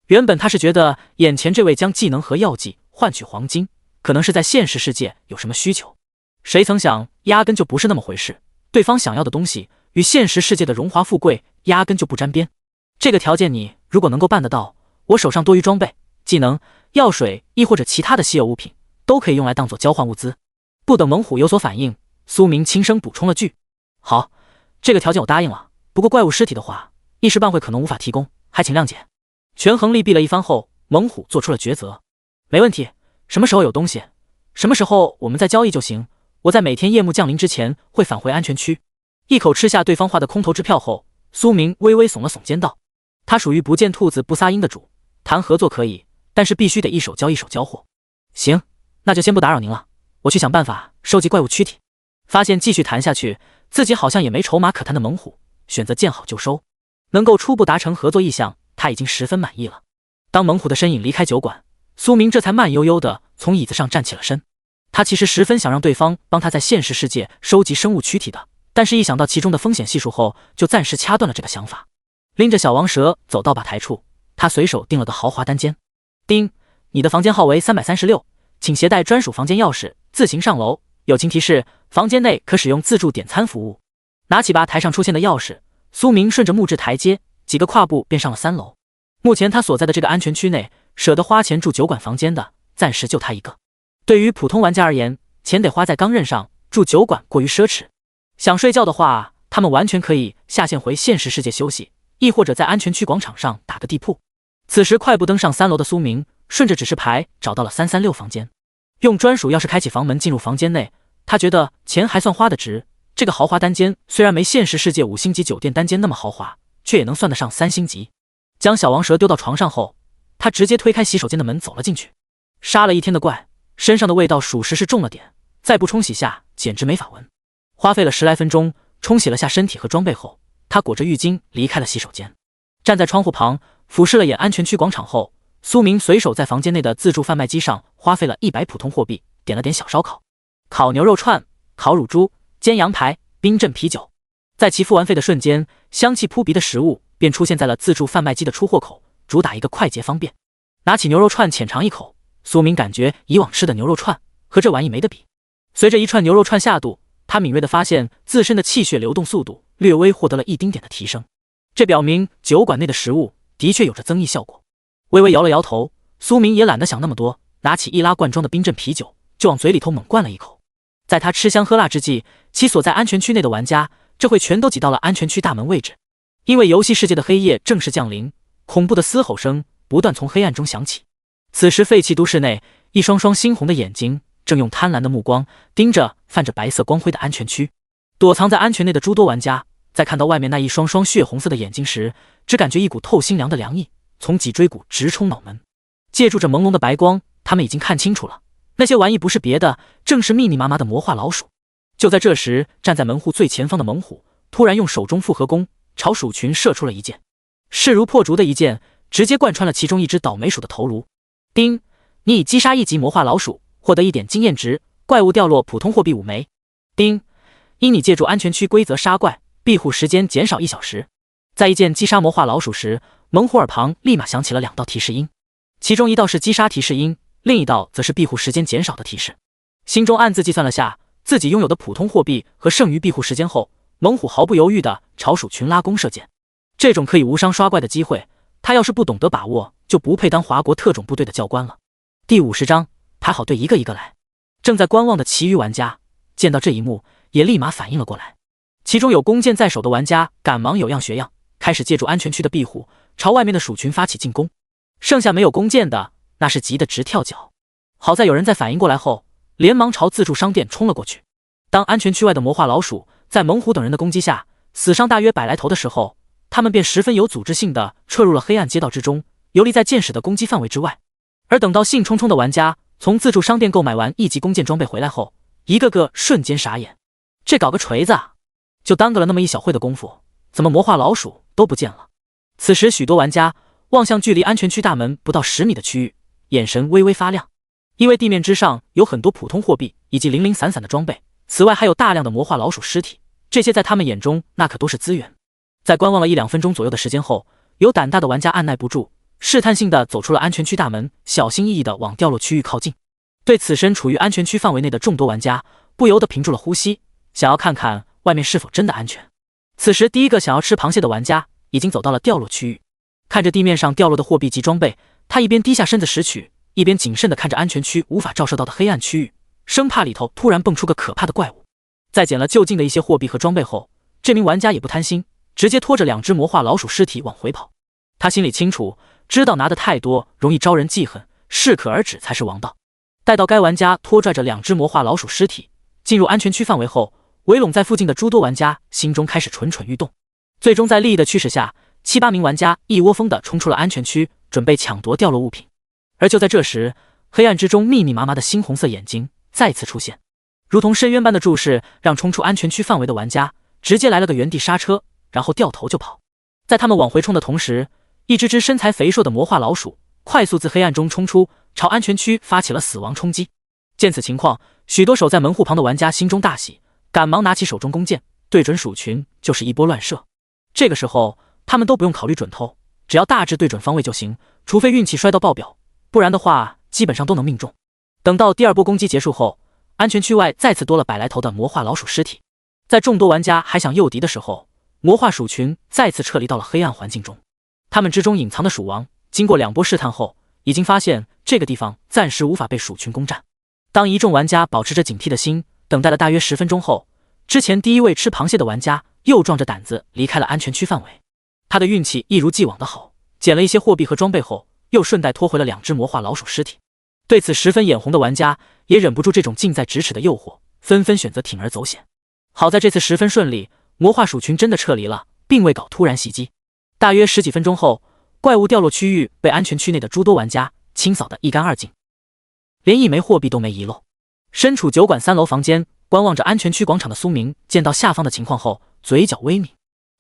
原本他是觉得眼前这位将技能和药剂换取黄金，可能是在现实世界有什么需求，谁曾想压根就不是那么回事。对方想要的东西与现实世界的荣华富贵压根就不沾边。这个条件你如果能够办得到，我手上多余装备、技能、药水亦或者其他的稀有物品都可以用来当做交换物资。不等猛虎有所反应，苏明轻声补充了句：好，这个条件我答应了，不过怪物尸体的话一时半会可能无法提供，还请谅解。权衡利弊了一番后，猛虎做出了抉择。没问题，什么时候有东西，什么时候我们再交易就行。我在每天夜幕降临之前会返回安全区。一口吃下对方画的空头支票后，苏明微微耸了耸肩道：他属于不见兔子不撒鹰的主，谈合作可以，但是必须得一手交一手交货。行，那就先不打扰您了，我去想办法收集怪物躯体。发现继续谈下去自己好像也没筹码可谈的猛虎，选择见好就收。能够初步达成合作意向，他已经十分满意了。当猛虎的身影离开酒馆，苏明这才慢悠悠地从椅子上站起了身。他其实十分想让对方帮他在现实世界收集生物躯体的，但是一想到其中的风险系数后，就暂时掐断了这个想法。拎着小王蛇走到吧台处，他随手订了个豪华单间。丁，你的房间号为336，请携带专属房间钥匙自行上楼。友情提示，房间内可使用自助点餐服务。拿起吧台上出现的钥匙，苏明顺着木质台阶几个跨步便上了3楼。目前他所在的这个安全区内，舍得花钱住酒馆房间的暂时就他一个。对于普通玩家而言，钱得花在钢刃上，住酒馆过于奢侈。想睡觉的话，他们完全可以下线回现实世界休息，亦或者在安全区广场上打个地铺。此时快步登上3楼的苏明，顺着指示牌找到了336房间，用专属钥匙开启房门进入房间内。他觉得钱还算花得值，这个豪华单间虽然没现实世界5星级酒店单间那么豪华，却也能算得上3星级。将小王蛇丢到床上后，他直接推开洗手间的门走了进去。杀了一天的怪，身上的味道属实是重了点，再不冲洗下简直没法闻。花费了10来分钟冲洗了下身体和装备后，他裹着浴巾离开了洗手间。站在窗户旁俯视了眼安全区广场后，苏明随手在房间内的自助贩卖机上花费了100普通货币，点了点小烧烤、烤牛肉串、烤乳猪、煎羊排、冰镇啤酒。在其付完费的瞬间，香气扑鼻的食物便出现在了自助贩卖机的出货口，主打一个快捷方便。拿起牛肉串浅尝一口，苏明感觉以往吃的牛肉串和这玩意没得比。随着一串牛肉串下肚，他敏锐地发现自身的气血流动速度略微获得了一丁点的提升，这表明酒馆内的食物的确有着增益效果。微微摇了摇头，苏明也懒得想那么多，拿起1拉罐装的冰镇啤酒就往嘴里头猛灌了一口。在他吃香喝辣之际，其所在安全区内的玩家这会全都挤到了安全区大门位置。因为游戏世界的黑夜正式降临，恐怖的嘶吼声不断从黑暗中响起。此时废弃都市内，一双双猩红的眼睛正用贪婪的目光盯着泛着白色光辉的安全区。躲藏在安全内的诸多玩家在看到外面那一双双血红色的眼睛时，只感觉一股透心凉的凉意从脊椎骨直冲脑门。借助着朦胧的白光，他们已经看清楚了，那些玩意不是别的，正是密密麻麻的魔化老鼠。就在这时，站在门户最前方的猛虎突然用手中复合弓朝鼠群射出了一箭，势如破竹的一箭直接贯穿了其中一只倒霉鼠的头颅。丁，你已击杀1级魔化老鼠，获得1点经验值，怪物掉落普通货币5枚。丁，因你借助安全区规则杀怪，庇护时间减少1小时。在一剑击杀魔化老鼠时，猛虎耳旁立马响起了2道提示音，其中一道是击杀提示音，另一道则是庇护时间减少的提示。心中暗自计算了下自己拥有的普通货币和剩余庇护时间后，猛虎毫不犹豫地朝鼠群拉弓射箭。这种可以无伤刷怪的机会，他要是不懂得把握，就不配当华国特种部队的教官了。第50章，排好队一个一个来。正在观望的其余玩家见到这一幕，也立马反应了过来。其中有弓箭在手的玩家赶忙有样学样，开始借助安全区的庇护，朝外面的鼠群发起进攻。剩下没有弓箭的，那是急得直跳脚。好在有人在反应过来后，连忙朝自助商店冲了过去。当安全区外的魔化老鼠在猛虎等人的攻击下死伤大约100来头的时候，他们便十分有组织性地撤入了黑暗街道之中，游离在箭矢的攻击范围之外。而等到兴冲冲的玩家从自助商店购买完1级弓箭装备回来后，一个个瞬间傻眼。这搞个锤子啊！就耽搁了那么一小会的功夫，怎么魔化老鼠都不见了？此时许多玩家望向距离安全区大门不到10米的区域，眼神微微发亮，因为地面之上有很多普通货币以及零零散散的装备，此外还有大量的魔化老鼠尸体，这些在他们眼中那可都是资源。在观望了1-2分钟左右的时间后，有胆大的玩家按耐不住，试探性地走出了安全区大门，小心翼翼地往掉落区域靠近。对此身处于安全区范围内的众多玩家不由得屏住了呼吸，想要看看外面是否真的安全。此时第一个想要吃螃蟹的玩家已经走到了掉落区域，看着地面上掉落的货币及装备，他一边低下身子拾取，一边谨慎地看着安全区无法照射到的黑暗区域，生怕里头突然蹦出个可怕的怪物。在捡了就近的一些货币和装备后，这名玩家也不贪心，直接拖着2只魔化老鼠尸体往回跑。他心里清楚，知道拿的太多容易招人记恨，适可而止才是王道。待到该玩家拖拽着2只魔化老鼠尸体进入安全区范围后，围拢在附近的诸多玩家心中开始蠢蠢欲动。最终在利益的驱使下，7-8名玩家一窝蜂地冲出了安全区，准备抢夺掉落物品。而就在这时，黑暗之中密密麻麻的猩红色眼睛再次出现，如同深渊般的注视，让冲出安全区范围的玩家直接来了个原地刹车，然后掉头就跑。在他们往回冲的同时，一只只身材肥硕的魔化老鼠快速自黑暗中冲出，朝安全区发起了死亡冲击。见此情况，许多守在门户旁的玩家心中大喜，赶忙拿起手中弓箭，对准鼠群就是一波乱射。这个时候他们都不用考虑准透，只要大致对准方位就行，除非运气摔到爆表，不然的话基本上都能命中。等到第2波攻击结束后，安全区外再次多了100来头的魔化老鼠尸体。在众多玩家还想诱敌的时候，魔化鼠群再次撤离到了黑暗环境中。他们之中隐藏的鼠王经过2波试探后，已经发现这个地方暂时无法被鼠群攻占。当一众玩家保持着警惕的心，等待了大约10分钟后，之前第1位吃螃蟹的玩家又壮着胆子离开了安全区范围。他的运气一如既往的好，捡了一些货币和装备后，又顺带拖回了2只魔化老鼠尸体。对此十分眼红的玩家也忍不住这种近在咫尺的诱惑，纷纷选择铤而走险。好在这次十分顺利，魔化鼠群真的撤离了，并未搞突然袭击。大约10几分钟后，怪物掉落区域被安全区内的诸多玩家清扫得一干二净，连一枚货币都没遗漏。身处酒馆3楼房间观望着安全区广场的苏明见到下方的情况后，嘴角微抿。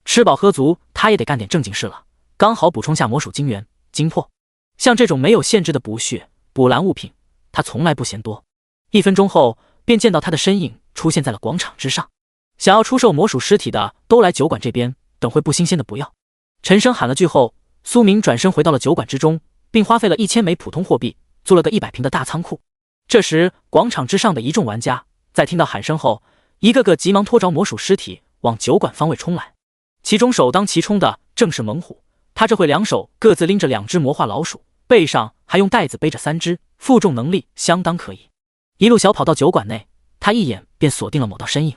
吃饱喝足，他也得干点正经事了，刚好补充下魔属精元、精魄。像这种没有限制的补血、补蓝物品，他从来不嫌多。1分钟后，便见到他的身影出现在了广场之上。想要出售魔属尸体的都来酒馆这边，等会不新鲜的不要。陈声喊了句后，苏明转身回到了酒馆之中，并花费了1000枚普通货币租了个100平的大仓库。这时广场之上的一众玩家在听到喊声后，一个个急忙拖着魔属尸体往酒馆方位冲来。其中首当其冲的正是猛虎，他这会2手各自拎着2只魔化老鼠，背上还用袋子背着3只，负重能力相当可以。一路小跑到酒馆内，他一眼便锁定了某道身影。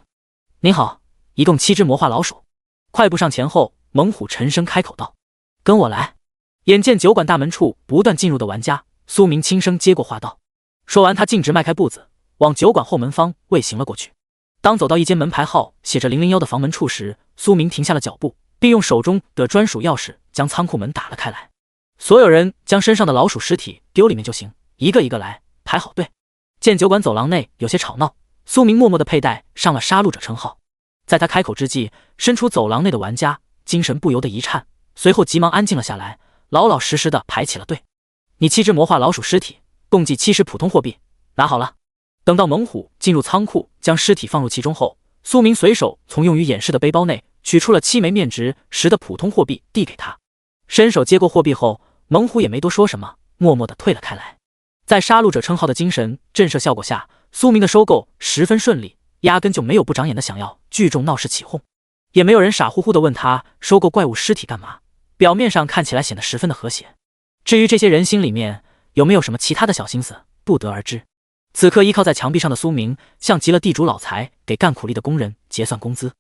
您好，一共7只魔化老鼠。快步上前后，猛虎沉声开口道：跟我来。眼见酒馆大门处不断进入的玩家，苏明轻声接过话道。说完，他径直迈开步子往酒馆后门方位行了过去。当走到一间门牌号写着001的房门处时，苏明停下了脚步，并用手中的专属钥匙将仓库门打了开来。所有人将身上的老鼠尸体丢里面就行，一个一个来，排好队。见酒馆走廊内有些吵闹，苏明默默地佩戴上了杀戮者称号。在他开口之际，身处走廊内的玩家精神不由得一颤，随后急忙安静了下来，老老实实地排起了队。你7只魔化老鼠尸体，共计70普通货币，拿好了。等到猛虎进入仓库将尸体放入其中后，苏明随手从用于掩饰的背包内取出了7枚面值10的普通货币递给他。伸手接过货币后，猛虎也没多说什么，默默地退了开来。在杀戮者称号的精神震慑效果下，苏明的收购十分顺利，压根就没有不长眼的想要聚众闹事起哄，也没有人傻乎乎地问他收购怪物尸体干嘛，表面上看起来显得十分的和谐。至于这些人心里面有没有什么其他的小心思，不得而知。此刻依靠在墙壁上的苏明像极了地主老财给干苦力的工人结算工资。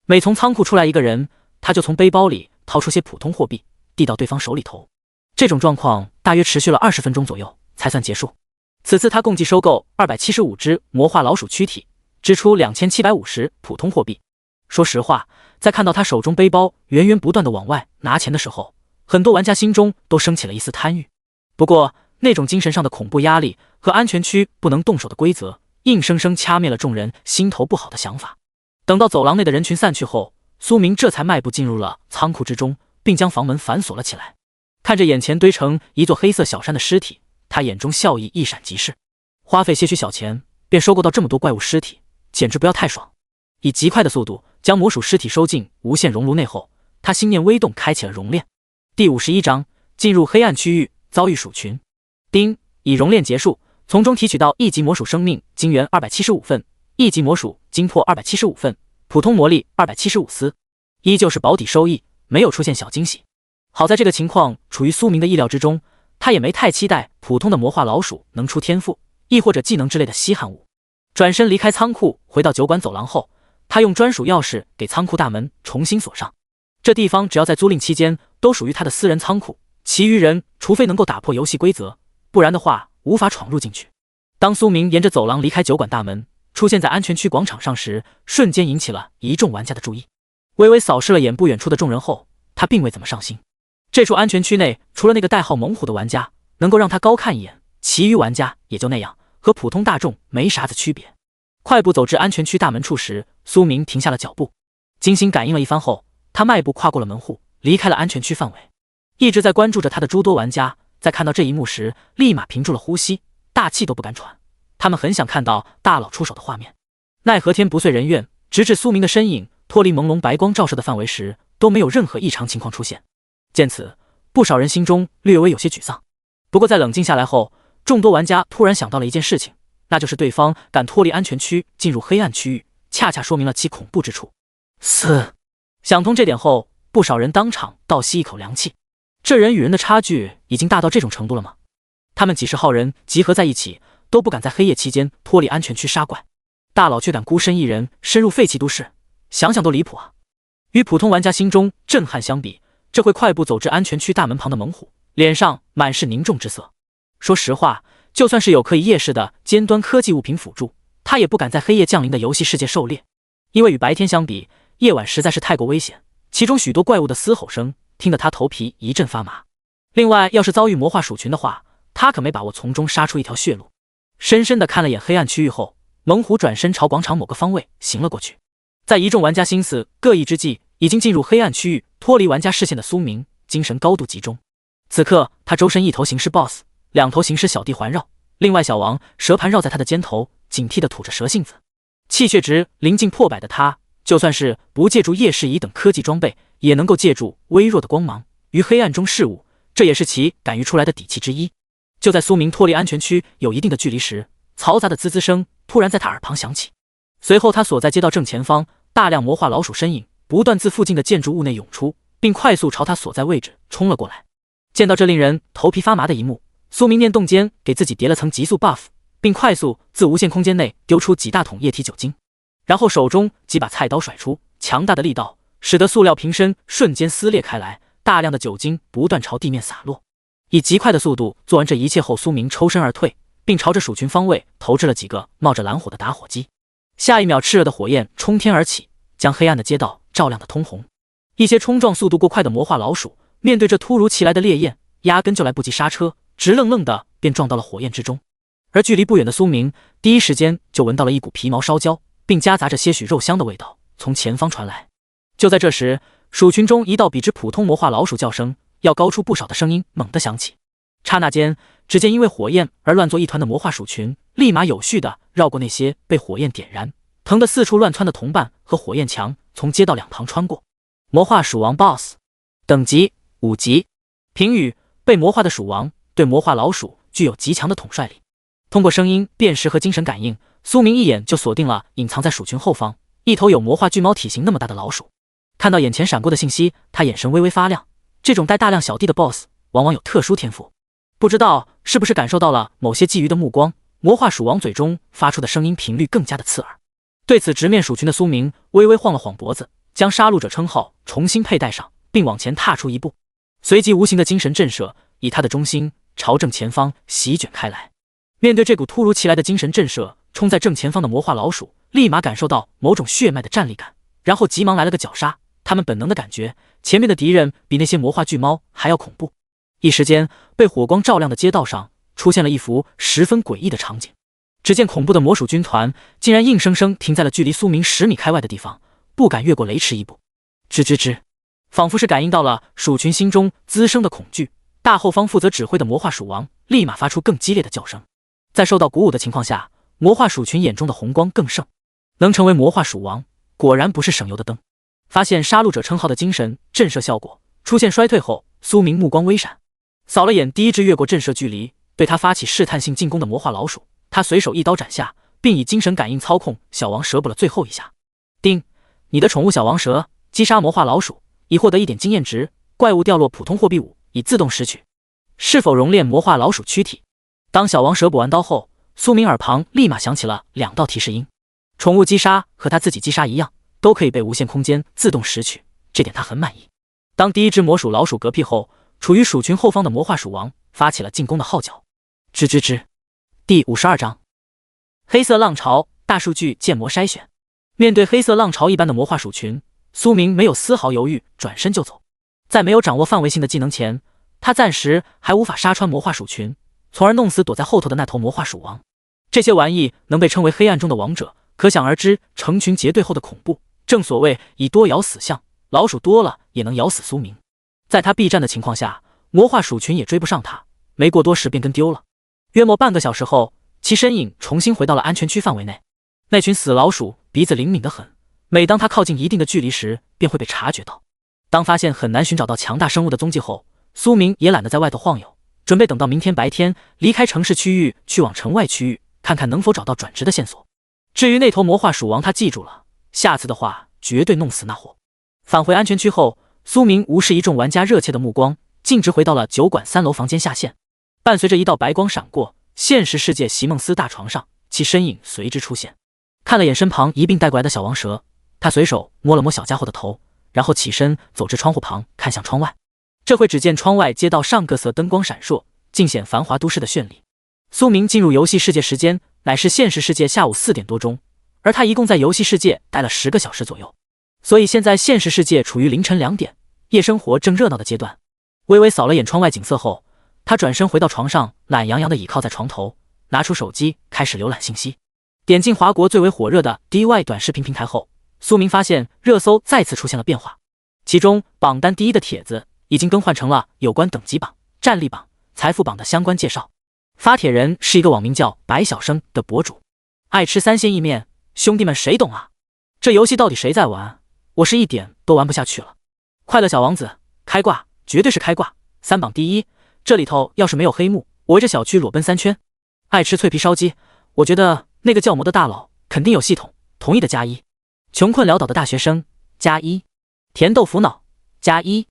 每从仓库出来一个人，他就从背包里掏出些普通货币递到对方手里头。这种状况大约持续了20分钟左右才算结束。此次他共计收购275只魔化老鼠躯体，支出2750普通货币。说实话，在看到他手中背包源源不断的往外拿钱的时候，很多玩家心中都升起了一丝贪欲。不过那种精神上的恐怖压力和安全区不能动手的规则，硬生生掐灭了众人心头不好的想法。等到走廊内的人群散去后，苏明这才迈步进入了仓库之中，并将房门反锁了起来。看着眼前堆成一座黑色小山的尸体，他眼中笑意一闪即逝。花费些许小钱便收购到这么多怪物尸体，简直不要太爽。以极快的速度将魔属尸体收进无限熔炉内后，他心念微动，开启了熔炼。第51章进入黑暗区域，遭遇鼠群。丁，已熔炼结束，从中提取到1级魔属生命晶元275份，1级魔属精魄275份，普通魔力275丝，依旧是保底收益，没有出现小惊喜。好在这个情况处于苏明的意料之中，他也没太期待普通的魔化老鼠能出天赋，亦或者技能之类的稀罕物。转身离开仓库，回到酒馆走廊后，他用专属钥匙给仓库大门重新锁上。这地方只要在租赁期间都属于他的私人仓库，其余人除非能够打破游戏规则，不然的话无法闯入进去。当苏明沿着走廊离开酒馆大门，出现在安全区广场上时，瞬间引起了一众玩家的注意。微微扫视了眼不远处的众人后，他并未怎么上心。这处安全区内除了那个代号猛虎的玩家能够让他高看一眼，其余玩家也就那样，和普通大众没啥子区别。快步走至安全区大门处时，苏明停下了脚步，精心感应了一番后，他迈步跨过了门户，离开了安全区范围。一直在关注着他的诸多玩家在看到这一幕时，立马屏住了呼吸，大气都不敢喘。他们很想看到大佬出手的画面，奈何天不遂人愿，直至苏明的身影脱离朦胧白光照射的范围时，都没有任何异常情况出现。见此，不少人心中略微有些沮丧。不过在冷静下来后，众多玩家突然想到了一件事情，那就是对方敢脱离安全区进入黑暗区域，恰恰说明了其恐怖之处。想通这点后，不少人当场倒吸一口凉气。这人与人的差距已经大到这种程度了吗？他们几十号人集合在一起，都不敢在黑夜期间脱离安全区杀怪，大佬却敢孤身一人深入废弃都市，想想都离谱啊！与普通玩家心中震撼相比，这会快步走至安全区大门旁的猛虎，脸上满是凝重之色。说实话，就算是有可以夜视的尖端科技物品辅助，他也不敢在黑夜降临的游戏世界狩猎，因为与白天相比，夜晚实在是太过危险，其中许多怪物的嘶吼声听得他头皮一阵发麻。另外，要是遭遇魔化鼠群的话，他可没把握从中杀出一条血路。深深地看了眼黑暗区域后，猛虎转身朝广场某个方位行了过去。在一众玩家心思各异之际，已经进入黑暗区域脱离玩家视线的苏明精神高度集中。此刻他周身一头行尸 BOSS， 两头行尸小弟环绕，另外小王蛇盘绕在他的肩头，警惕地吐着蛇信子。气血值临近破百的他，就算是不借助夜视仪等科技装备，也能够借助微弱的光芒于黑暗中视物，这也是其敢于出来的底气之一。就在苏明脱离安全区有一定的距离时，嘈杂的滋滋声突然在他耳旁响起。随后他所在街道正前方，大量魔化老鼠身影不断自附近的建筑物内涌出，并快速朝他所在位置冲了过来。见到这令人头皮发麻的一幕，苏明念动间给自己叠了层急速 buff， 并快速自无限空间内丢出几大桶液体酒精，然后手中几把菜刀甩出，强大的力道使得塑料瓶身瞬间撕裂开来，大量的酒精不断朝地面洒落。以极快的速度做完这一切后，苏明抽身而退，并朝着鼠群方位投掷了几个冒着蓝火的打火机。下一秒，炽热的火焰冲天而起，将黑暗的街道照亮得通红。一些冲撞速度过快的魔化老鼠面对这突如其来的烈焰，压根就来不及刹车，直愣愣的便撞到了火焰之中。而距离不远的苏明第一时间就闻到了一股皮毛烧焦并夹杂着些许肉香的味道从前方传来。就在这时，鼠群中一道比之普通魔化老鼠叫声要高出不少的声音猛地响起。刹那间，只见因为火焰而乱作一团的魔化鼠群立马有序地绕过那些被火焰点燃疼得四处乱窜的同伴和火焰墙，从街道两旁穿过。魔化鼠王 BOSS 等级5级。评语：被魔化的鼠王对魔化老鼠具有极强的统帅力。通过声音辨识和精神感应，苏明一眼就锁定了隐藏在鼠群后方一头有魔化巨猫体型那么大的老鼠。看到眼前闪过的信息，他眼神微微发亮。这种带大量小弟的 BOSS 往往有特殊天赋，不知道是不是感受到了某些觊觎的目光，魔化鼠王嘴中发出的声音频率更加的刺耳。对此直面鼠群的苏明微微晃了晃脖子，将杀戮者称号重新佩戴上，并往前踏出一步，随即无形的精神震慑以他的中心朝正前方席卷开来。面对这股突如其来的精神震慑，冲在正前方的魔化老鼠立马感受到某种血脉的战力感，然后急忙来了个绞杀。他们本能的感觉前面的敌人比那些魔化巨猫还要恐怖。一时间，被火光照亮的街道上出现了一幅十分诡异的场景。只见恐怖的魔鼠军团竟然硬生生停在了距离苏明10米开外的地方，不敢越过雷池一步。吱吱吱，仿佛是感应到了鼠群心中滋生的恐惧，大后方负责指挥的魔化鼠王立马发出更激烈的叫声。在受到鼓舞的情况下，魔化鼠群眼中的红光更盛。能成为魔化鼠王，果然不是省油的灯。发现杀戮者称号的精神震慑效果出现衰退后，苏明目光微闪，扫了眼第一只越过震慑距离对他发起试探性进攻的魔化老鼠，他随手一刀斩下，并以精神感应操控小王蛇补了最后一下。叮，你的宠物小王蛇击杀魔化老鼠，已获得1点经验值，怪物掉落普通货币5，已自动拾取。是否熔炼魔化老鼠躯体？当小王蛇补完刀后，苏明耳旁立马响起了2道提示音。宠物击杀和他自己击杀一样，都可以被无限空间自动拾取，这点他很满意。当第一只魔鼠老鼠嗝屁后，处于鼠群后方的魔化鼠王发起了进攻的号角。吱吱吱。第52章黑色浪潮大数据建模筛选。面对黑色浪潮一般的魔化鼠群，苏明没有丝毫犹豫，转身就走。在没有掌握范围性的技能前，他暂时还无法杀穿魔化鼠群，从而弄死躲在后头的那头魔化鼠王。这些玩意能被称为黑暗中的王者，可想而知成群结队后的恐怖。正所谓以多咬死象，老鼠多了也能咬死苏明。在他避战的情况下，魔化鼠群也追不上他，没过多时便跟丢了。约莫半个小时后，其身影重新回到了安全区范围内。那群死老鼠鼻子灵敏得很，每当他靠近一定的距离时，便会被察觉到。当发现很难寻找到强大生物的踪迹后，苏明也懒得在外头晃悠，准备等到明天白天离开城市区域，去往城外区域看看能否找到转职的线索。至于那头魔化鼠王，他记住了，下次的话绝对弄死那货。返回安全区后，苏明无视一众玩家热切的目光，径直回到了酒馆3楼房间下线。伴随着一道白光闪过，现实世界席梦思大床上，其身影随之出现。看了眼身旁一并带过来的小王蛇，他随手摸了摸小家伙的头，然后起身走至窗户旁，看向窗外。这回只见窗外街道上各色灯光闪烁，尽显繁华都市的绚丽。苏明进入游戏世界时间乃是现实世界下午4点多钟，而他一共在游戏世界待了10个小时左右，所以现在现实世界处于凌晨2点，夜生活正热闹的阶段。微微扫了眼窗外景色后，他转身回到床上，懒洋洋地倚靠在床头，拿出手机开始浏览信息。点进华国最为火热的 DY 短视频平台后，苏明发现热搜再次出现了变化，其中榜单第一的帖子已经更换成了有关等级榜、战力榜、财富榜的相关介绍。发帖人是一个网名叫白小生的博主，爱吃3鲜意面，兄弟们谁懂啊？这游戏到底谁在玩？我是一点都玩不下去了。快乐小王子开挂，绝对是开挂，3榜第一，这里头要是没有黑幕，我围着小区裸奔3圈。爱吃脆皮烧鸡，我觉得那个教模的大佬肯定有系统，同意的加1。穷困潦倒的大学生加1，甜豆腐脑加1。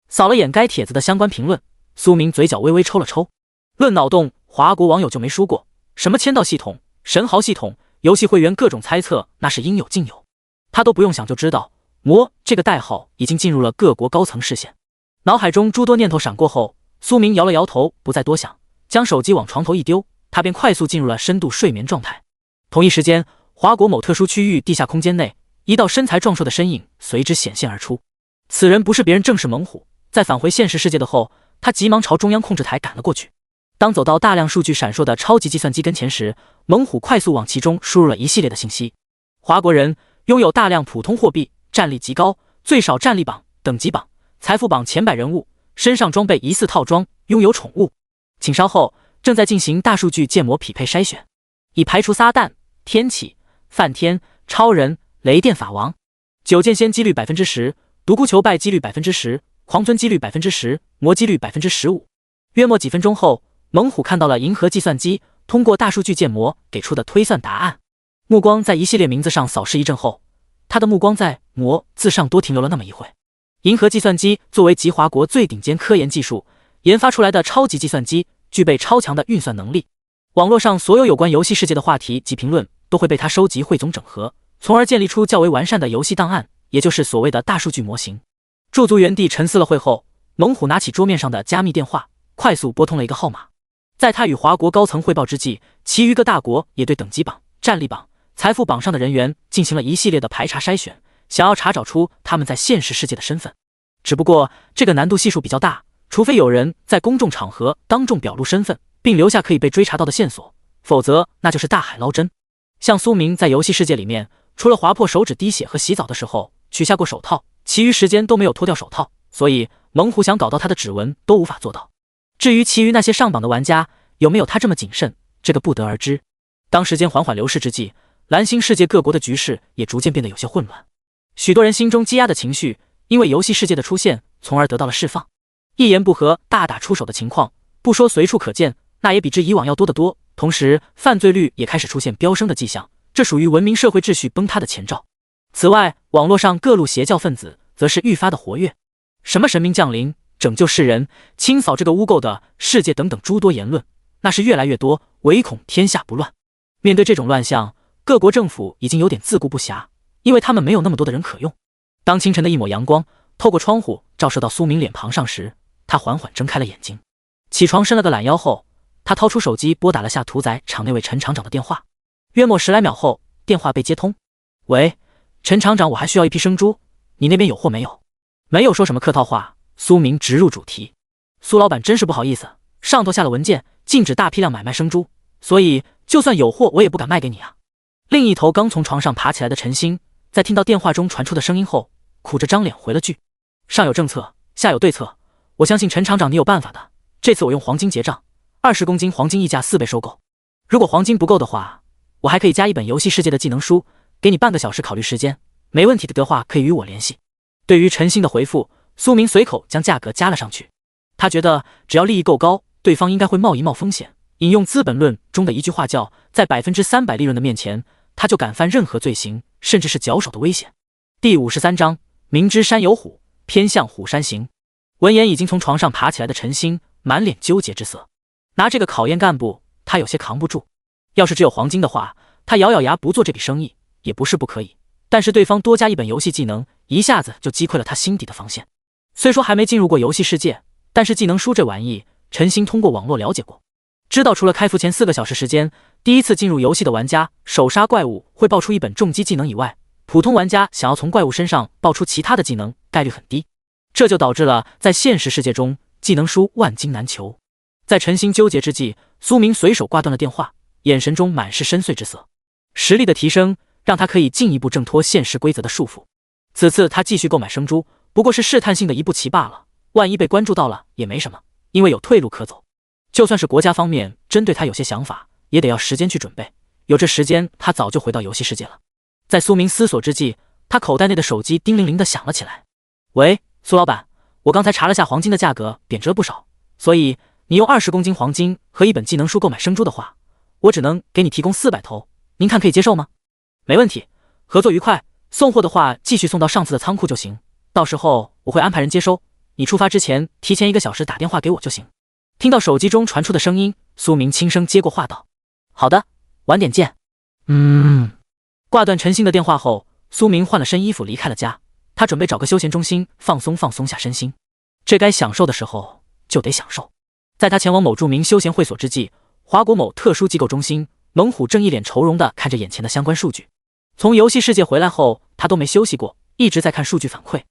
扫了眼该帖子的相关评论，苏明嘴角微微抽了抽。论脑洞，华国网友就没输过，什么签到系统、神豪系统、游戏会员各种猜测，那是应有尽有。他都不用想就知道，魔这个代号已经进入了各国高层视线。脑海中诸多念头闪过后，苏明摇了摇头，不再多想，将手机往床头一丢，他便快速进入了深度睡眠状态。同一时间，华国某特殊区域地下空间内，一道身材壮硕的身影随之显现而出。此人不是别人，正是猛虎。在返回现实世界的后，他急忙朝中央控制台赶了过去。当走到大量数据闪烁的超级计算机跟前时，猛虎快速往其中输入了一系列的信息。华国人拥有大量普通货币，战力极高，最少战力榜、等级榜、财富榜前100人物，身上装备疑似套装，拥有宠物。请稍后，正在进行大数据建模匹配筛选，已排除撒旦、天启、梵天、超人、雷电法王。九剑仙几率10%，独孤求败几率10%，狂尊几率10%，魔几率15%。约莫几分钟后，猛虎看到了银河计算机通过大数据建模给出的推算答案，目光在一系列名字上扫视一阵后，他的目光在魔字上多停留了那么一会。银河计算机作为集华国最顶尖科研技术研发出来的超级计算机，具备超强的运算能力。网络上所有有关游戏世界的话题及评论都会被他收集汇总整合，从而建立出较为完善的游戏档案，也就是所谓的大数据模型。驻足原地沉思了会后，猛虎拿起桌面上的加密电话，快速拨通了一个号码。在他与华国高层汇报之际，其余各大国也对等级榜、战力榜、财富榜上的人员进行了一系列的排查筛选，想要查找出他们在现实世界的身份。只不过这个难度系数比较大，除非有人在公众场合当众表露身份，并留下可以被追查到的线索，否则那就是大海捞针。像苏明在游戏世界里面，除了划破手指滴血和洗澡的时候取下过手套，其余时间都没有脱掉手套，所以猛虎想搞到他的指纹都无法做到。至于其余那些上榜的玩家有没有他这么谨慎，这个不得而知。当时间缓缓流逝之际，蓝星世界各国的局势也逐渐变得有些混乱，许多人心中积压的情绪因为游戏世界的出现从而得到了释放。一言不合大打出手的情况不说随处可见，那也比之以往要多得多。同时犯罪率也开始出现飙升的迹象，这属于文明社会秩序崩塌的前兆。此外，网络上各路邪教分子则是愈发的活跃，什么神明降临、拯救世人、清扫这个污垢的世界等等诸多言论，那是越来越多，唯恐天下不乱。面对这种乱象，各国政府已经有点自顾不暇，因为他们没有那么多的人可用。当清晨的一抹阳光透过窗户照射到苏明脸庞上时，他缓缓睁开了眼睛。起床伸了个懒腰后，他掏出手机拨打了下屠宰场那位陈厂长的电话。约莫10来秒后，电话被接通。喂，陈厂长，我还需要一批生猪，你那边有货没有？没有说什么客套话，苏明直入主题。苏老板真是不好意思，上头下了文件，禁止大批量买卖生猪，所以就算有货我也不敢卖给你啊。另一头刚从床上爬起来的陈星，在听到电话中传出的声音后，苦着张脸回了句：上有政策，下有对策，我相信陈厂长你有办法的。这次我用黄金结账，20公斤黄金溢价4倍收购。如果黄金不够的话，我还可以加一本游戏世界的技能书，给你半个小时考虑时间，没问题的话可以与我联系。对于陈星的回复，苏明随口将价格加了上去。他觉得只要利益够高，对方应该会冒一冒风险。引用《资本论》中的一句话叫，在300%利润的面前，他就敢犯任何罪行，甚至是绞手的危险。第53章，明知山有虎，偏向虎山行。闻言已经从床上爬起来的陈星满脸纠结之色，拿这个考验干部，他有些扛不住。要是只有黄金的话，他咬咬牙不做这笔生意也不是不可以，但是对方多加一本游戏技能，一下子就击溃了他心底的防线。虽说还没进入过游戏世界，但是技能书这玩意，陈星通过网络了解过，知道除了开服前4个小时时间，第一次进入游戏的玩家手杀怪物会爆出一本重击技能以外，普通玩家想要从怪物身上爆出其他的技能概率很低，这就导致了在现实世界中技能书万金难求。在陈星纠结之际，苏明随手挂断了电话，眼神中满是深邃之色。实力的提升让他可以进一步挣脱现实规则的束缚。此次他继续购买生猪，不过是试探性的一步棋罢了，万一被关注到了也没什么，因为有退路可走。就算是国家方面针对他有些想法，也得要时间去准备，有这时间他早就回到游戏世界了。在苏明思索之际，他口袋内的手机叮铃铃的响了起来。喂，苏老板，我刚才查了下黄金的价格贬值了不少，所以你用20公斤黄金和一本技能书购买生猪的话，我只能给你提供400头，您看可以接受吗？没问题，合作愉快，送货的话继续送到上次的仓库就行，到时候我会安排人接收，你出发之前提前1个小时打电话给我就行。听到手机中传出的声音，苏明轻声接过话道：好的，晚点见。挂断陈星的电话后，苏明换了身衣服离开了家，他准备找个休闲中心放松放松下身心，这该享受的时候就得享受。在他前往某著名休闲会所之际，华国某特殊机构中心，猛虎正一脸愁容地看着眼前的相关数据。从游戏世界回来后，他都没休息过，一直在看数据反馈。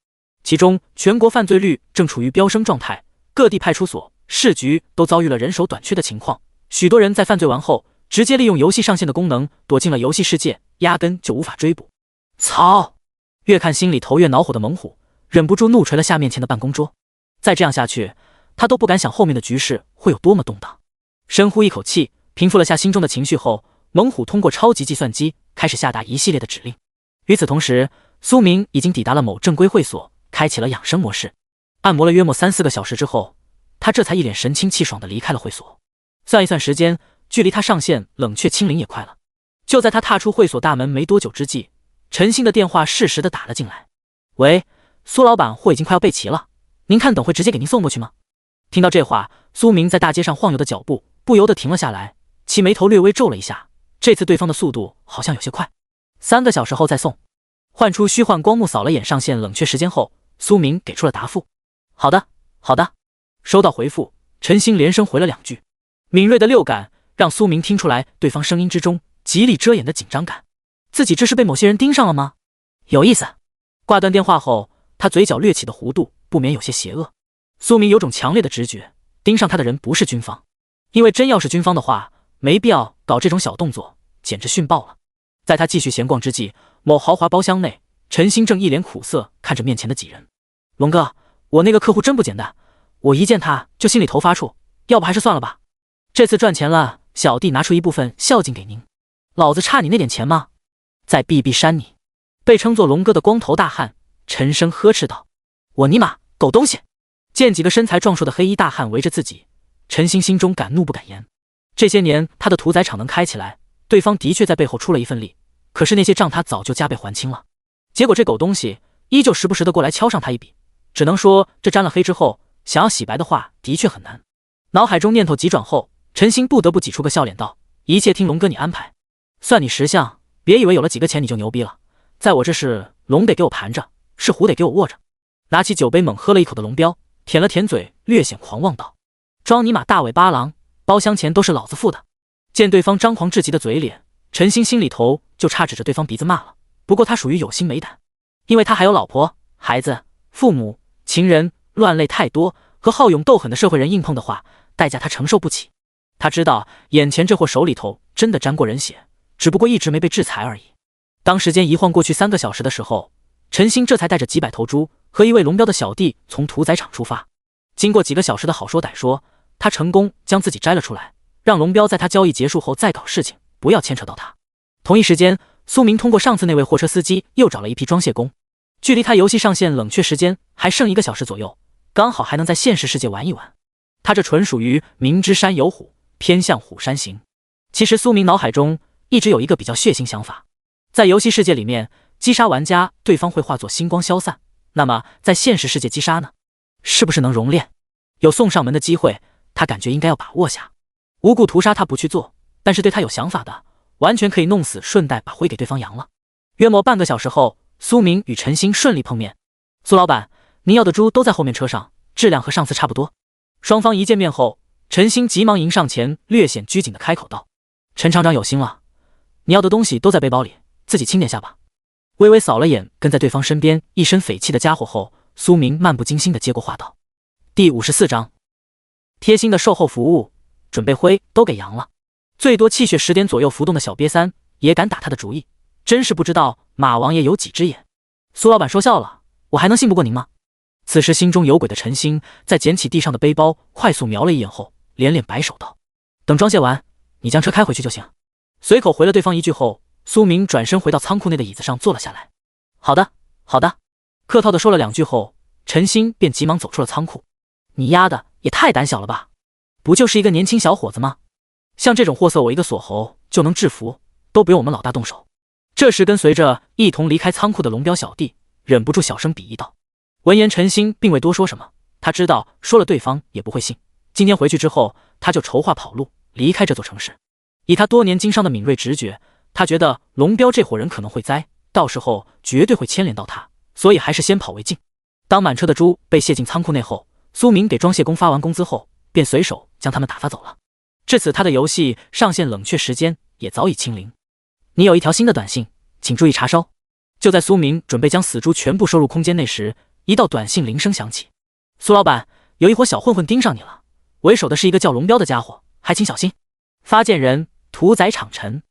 其中全国犯罪率正处于飙升状态，各地派出所、市局都遭遇了人手短缺的情况，许多人在犯罪完后直接利用游戏上线的功能躲进了游戏世界，压根就无法追捕。操！越看心里头越恼火的猛虎忍不住怒捶了下面前的办公桌。再这样下去，他都不敢想后面的局势会有多么动荡。深呼一口气，平复了下心中的情绪后，猛虎通过超级计算机开始下达一系列的指令。与此同时，苏明已经抵达了某正规会所，开启了养生模式。按摩了约莫3-4个小时之后，他这才一脸神清气爽地离开了会所。算一算时间，距离他上线冷却清零也快了。就在他踏出会所大门没多久之际，陈星的电话适时地打了进来。喂，苏老板，货已经快要备齐了，您看等会直接给您送过去吗？听到这话，苏明在大街上晃悠的脚步不由得停了下来，其眉头略微皱了一下，这次对方的速度好像有些快。3个小时后再送。唤出虚幻光幕扫了眼上线冷却时间后，苏明给出了答复。好的，好的。收到回复，陈星连声回了2句。敏锐的六感让苏明听出来对方声音之中极力遮掩的紧张感，自己这是被某些人盯上了吗？有意思。挂断电话后，他嘴角掠起的弧度不免有些邪恶。苏明有种强烈的直觉，盯上他的人不是军方，因为真要是军方的话，没必要搞这种小动作简直逊爆了。在他继续闲逛之际，某豪华包厢内，陈星正一脸苦涩看着面前的几人。龙哥，我那个客户真不简单，我一见他就心里头发怵，要不还是算了吧。这次赚钱了，小弟拿出一部分孝敬给您。老子差你那点钱吗？再避避扇你！被称作龙哥的光头大汉陈声呵斥道：“我尼玛，狗东西！”见几个身材壮硕的黑衣大汉围着自己，陈星心中敢怒不敢言。这些年他的屠宰场能开起来，对方的确在背后出了一份力，可是那些账他早就加倍还清了。结果这狗东西依旧时不时的过来敲上他一笔，只能说这沾了黑之后，想要洗白的话的确很难。脑海中念头急转后，陈星不得不挤出个笑脸道：“一切听龙哥你安排，算你识相，别以为有了几个钱你就牛逼了。在我这是龙得给我盘着，是虎得给我握着。”拿起酒杯猛喝了一口的龙标，舔了舔嘴，略显狂妄道：“装尼玛大尾巴狼，包厢钱都是老子付的。”见对方张狂至极的嘴脸，陈星心里头就差指着对方鼻子骂了。不过他属于有心没胆，因为他还有老婆、孩子、父母、情人，乱类太多，和好勇斗狠的社会人硬碰的话，代价他承受不起。他知道眼前这货手里头真的沾过人血，只不过一直没被制裁而已。当时间一晃过去3个小时的时候，陈星这才带着几百头猪和一位龙标的小弟从屠宰场出发。经过几个小时的好说歹说，他成功将自己摘了出来，让龙标在他交易结束后再搞事情，不要牵扯到他。同一时间，苏明通过上次那位货车司机又找了一批装卸工，距离他游戏上线冷却时间还剩1个小时左右，刚好还能在现实世界玩一玩。他这纯属于明知山有虎，偏向虎山行。其实苏明脑海中一直有一个比较血腥想法，在游戏世界里面击杀玩家，对方会化作星光消散，那么在现实世界击杀呢，是不是能熔炼？有送上门的机会，他感觉应该要把握下。无故屠杀他不去做，但是对他有想法的，完全可以弄死，顺带把灰给对方扬了。约莫半个小时后，苏明与陈星顺利碰面。苏老板，您要的猪都在后面车上，质量和上次差不多。双方一见面后，陈星急忙迎上前，略显拘谨的开口道：“陈厂长有心了，你要的东西都在背包里，自己清点下吧。”微微扫了眼跟在对方身边一身匪气的家伙后，苏明漫不经心的接过话道：“第54章，贴心的售后服务，准备灰都给扬了。最多气血10点左右浮动的小瘪三也敢打他的主意，真是不知道马王爷有几只眼。”苏老板说笑了，我还能信不过您吗？此时心中有鬼的陈星在捡起地上的背包，快速瞄了一眼后，连连摆手道：“等装卸完，你将车开回去就行。”随口回了对方一句后，苏明转身回到仓库内的椅子上坐了下来。好的，好的。客套的说了2句后，陈星便急忙走出了仓库。你丫的也太胆小了吧，不就是一个年轻小伙子吗？像这种货色我一个锁喉就能制服，都不用我们老大动手。这时跟随着一同离开仓库的龙标小弟忍不住小声鄙夷道。闻言陈星并未多说什么，他知道说了对方也不会信。今天回去之后，他就筹划跑路离开这座城市。以他多年经商的敏锐直觉，他觉得龙标这伙人可能会栽，到时候绝对会牵连到他，所以还是先跑为敬。当满车的猪被卸进仓库内后，苏明给装卸工发完工资后，便随手将他们打发走了。至此他的游戏上线冷却时间也早已清零。你有一条新的短信，请注意查收。就在苏明准备将死猪全部收入空间内时，一道短信铃声响起：苏老板，有一伙小混混盯上你了，为首的是一个叫龙标的家伙，还请小心。发件人屠宰场陈。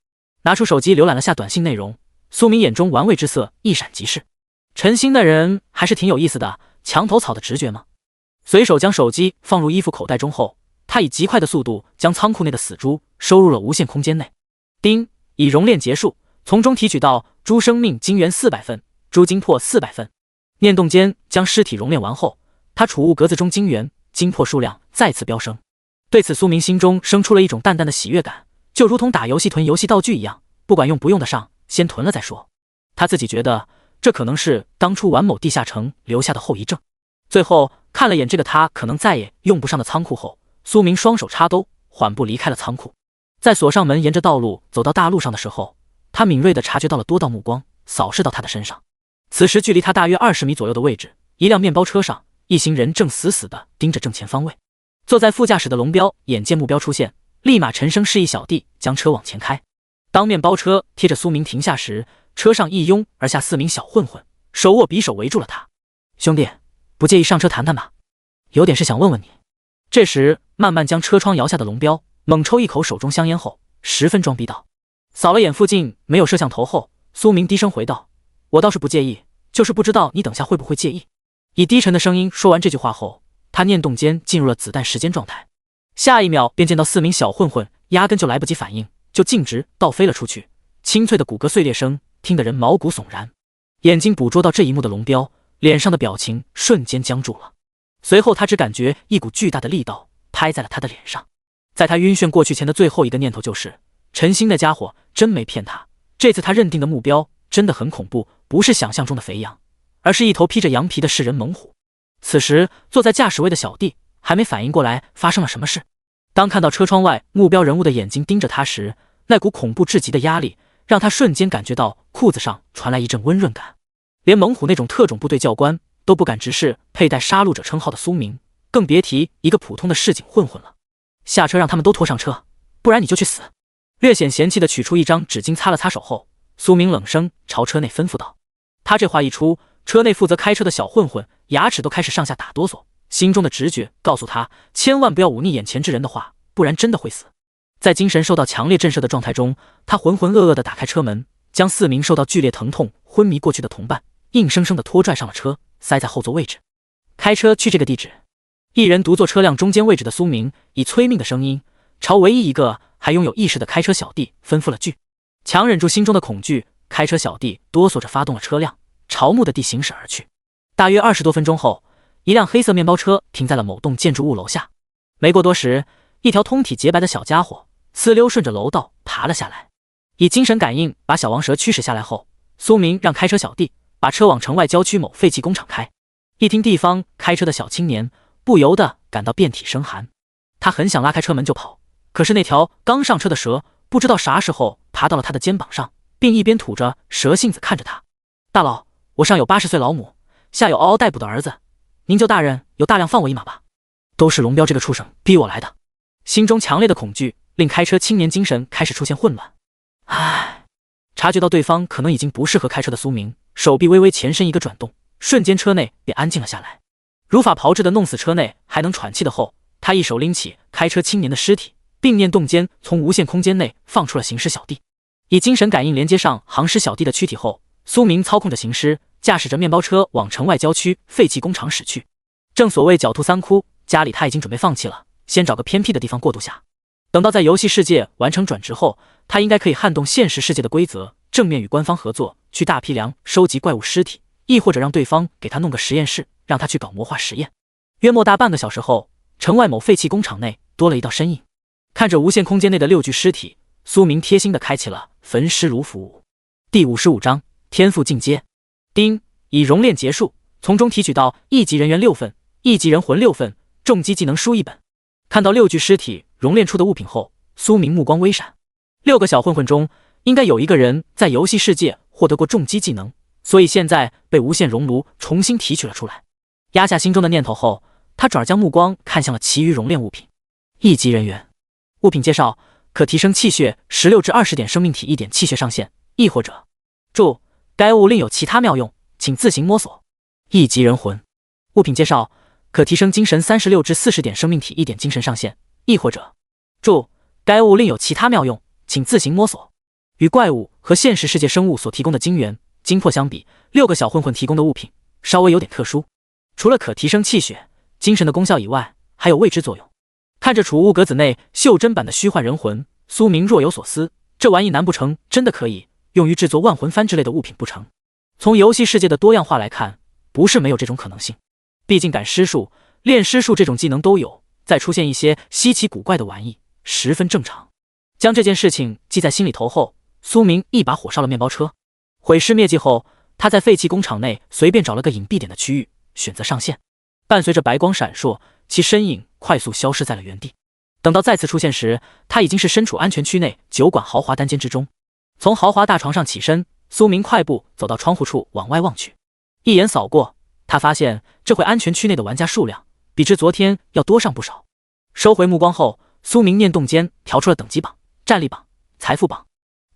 拿出手机浏览了下短信内容，苏明眼中玩味之色一闪即逝。陈星的人还是挺有意思的，墙头草的直觉吗？随手将手机放入衣服口袋中后，他以极快的速度将仓库内的死猪收入了无限空间内。丁，已熔炼结束，从中提取到猪生命精元400份，猪精魄400份。念动间将尸体熔炼完后，他储物格子中精元、精魄数量再次飙升。对此苏明心中生出了一种淡淡的喜悦感，就如同打游戏囤游戏道具一样，不管用不用得上，先囤了再说。他自己觉得这可能是当初玩某地下城留下的后遗症。最后看了眼这个他可能再也用不上的仓库后，苏明双手插兜，缓步离开了仓库。在锁上门沿着道路走到大路上的时候，他敏锐地察觉到了多道目光扫视到他的身上。此时距离他大约20米左右的位置，一辆面包车上一行人正死死地盯着正前方位。坐在副驾驶的龙标眼见目标出现，立马沉声示意小弟将车往前开。当面包车贴着苏明停下时，车上一拥而下4名小混混，手握匕首围住了他。兄弟，不介意上车谈谈吧？有点事想问问你。这时慢慢将车窗摇下的龙标猛抽一口手中香烟后，十分装逼道。扫了眼附近没有摄像头后，苏明低声回道：“我倒是不介意，就是不知道你等下会不会介意。”以低沉的声音说完这句话后，他念动间进入了子弹时间状态，下一秒便见到4名小混混压根就来不及反应，就径直倒飞了出去，清脆的骨骼碎裂声听得人毛骨悚然。眼睛捕捉到这一幕的龙彪脸上的表情瞬间僵住了，随后他只感觉一股巨大的力道拍在了他的脸上。在他晕眩过去前的最后一个念头就是陈星那家伙真没骗他，这次他认定的目标真的很恐怖，不是想象中的肥羊，而是一头披着羊皮的噬人猛虎。此时坐在驾驶位的小弟还没反应过来发生了什么事，当看到车窗外目标人物的眼睛盯着他时，那股恐怖至极的压力让他瞬间感觉到裤子上传来一阵温润感。连猛虎那种特种部队教官都不敢直视佩戴杀戮者称号的苏明，更别提一个普通的市井混混了。下车，让他们都拖上车，不然你就去死。略显嫌弃地取出一张纸巾擦了擦手后，苏明冷声朝车内吩咐道。他这话一出，车内负责开车的小混混牙齿都开始上下打哆嗦，心中的直觉告诉他千万不要忤逆眼前之人的话，不然真的会死。在精神受到强烈震慑的状态中，他浑浑噩噩地打开车门，将4名受到剧烈疼痛昏迷过去的同伴硬生生地拖拽上了车，塞在后座位置。开车去这个地址。一人独坐车辆中间位置的苏明以催命的声音朝唯一一个还拥有意识的开车小弟吩咐了句。强忍住心中的恐惧，开车小弟哆嗦着发动了车辆，朝目的地行驶而去。大约20多分钟后，一辆黑色面包车停在了某栋建筑物楼下。没过多时，一条通体洁白的小家伙呲溜顺着楼道爬了下来，以精神感应把小王蛇驱使下来后，苏明让开车小弟把车往城外郊区某废弃工厂开。一听地方开车的小青年不由得感到遍体生寒，他很想拉开车门就跑，可是那条刚上车的蛇不知道啥时候爬到了他的肩膀上，并一边吐着蛇信子看着他。大佬，我上有80岁老母，下有嗷嗷待哺的儿子，您就大人有大量放我一马吧。都是龙彪这个畜生逼我来的。心中强烈的恐惧令开车青年精神开始出现混乱。唉，察觉到对方可能已经不适合开车的苏明，手臂微微前身一个转动，瞬间车内便安静了下来。如法炮制的弄死车内还能喘气的后，他一手拎起开车青年的尸体，并念动间从无限空间内放出了行尸小弟。以精神感应连接上行尸小弟的躯体后，苏明操控着行尸，驾驶着面包车往城外郊区废弃工厂驶去。正所谓狡兔3窟，家里他已经准备放弃了，先找个偏僻的地方过渡下。等到在游戏世界完成转职后，他应该可以撼动现实世界的规则，正面与官方合作，去大批量收集怪物尸体，亦或者让对方给他弄个实验室，让他去搞魔化实验。约莫大半个小时后，城外某废弃工厂内多了一道身影。看着无限空间内的6具尸体，苏明贴心地开启了焚尸炉服务。第55章天赋进阶。丁，已熔炼结束，从中提取到1级人员6份，1级人魂6份，重击技能书1本。看到6具尸体熔炼出的物品后，苏明目光微闪。6个小混混中应该有一个人在游戏世界获得过重击技能，所以现在被无限熔炉重新提取了出来。压下心中的念头后，他转而将目光看向了其余熔炼物品。1级人员物品介绍：可提升气血16至20点，生命体1点，气血上限，亦或者注该物另有其他妙用，请自行摸索。1级人魂物品介绍：可提升精神36至40点，生命体1点，精神上限，亦或者注该物另有其他妙用，请自行摸索。与怪物和现实世界生物所提供的精元、精魄相比，6个小混混提供的物品稍微有点特殊，除了可提升气血、精神的功效以外，还有未知作用。看着储物格子内袖珍版的虚幻人魂，苏明若有所思，这玩意难不成真的可以用于制作万魂幡之类的物品不成？从游戏世界的多样化来看，不是没有这种可能性。毕竟赶尸术、炼尸术这种技能都有，再出现一些稀奇古怪的玩意，十分正常。将这件事情记在心里头后，苏明一把火烧了面包车。毁尸灭迹后，他在废弃工厂内随便找了个隐蔽点的区域，选择上线。伴随着白光闪烁，其身影快速消失在了原地。等到再次出现时，他已经是身处安全区内酒馆豪华单间之中。从豪华大床上起身，苏明快步走到窗户处往外望去。一眼扫过，他发现这回安全区内的玩家数量比之昨天要多上不少。收回目光后，苏明念动间调出了等级榜、战力榜、财富榜。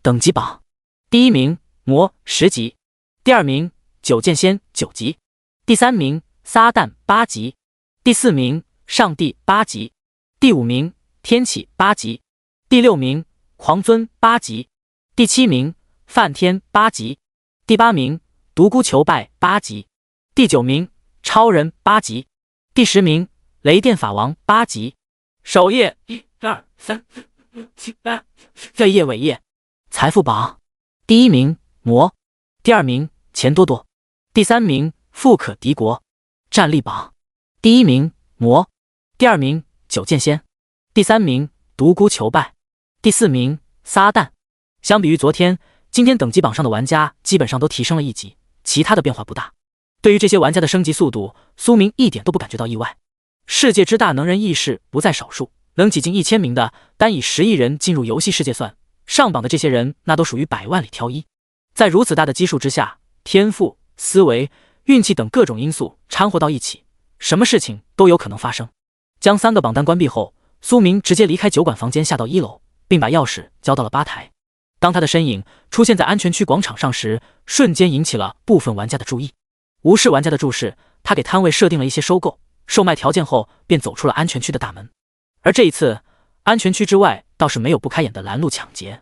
等级榜：第1名魔10级，第2名九剑仙9级，第3名撒旦8级，第4名上帝8级，第5名天启8级，第6名狂尊8级，第7名梵天8级，第8名独孤求败8级，第9名超人8级，第10名雷电法王8级。首页1、2、3、4、7、8，这页尾页。财富榜，第1名魔，第2名钱多多，第3名富可敌国。战力榜，第1名魔，第2名九剑仙，第3名独孤求败，第4名撒旦。相比于昨天，今天等级榜上的玩家基本上都提升了1级，其他的变化不大。对于这些玩家的升级速度，苏明一点都不感觉到意外。世界之大，能人异士不在少数，能挤进1000名的，单以10亿人进入游戏世界算，上榜的这些人那都属于100万里挑一。在如此大的基数之下，天赋、思维、运气等各种因素掺和到一起，什么事情都有可能发生。将3个榜单关闭后，苏明直接离开酒馆房间，下到1楼，并把钥匙交到了吧台。当他的身影出现在安全区广场上时，瞬间引起了部分玩家的注意。无视玩家的注视，他给摊位设定了一些收购、售卖条件后，便走出了安全区的大门。而这一次，安全区之外倒是没有不开眼的拦路抢劫，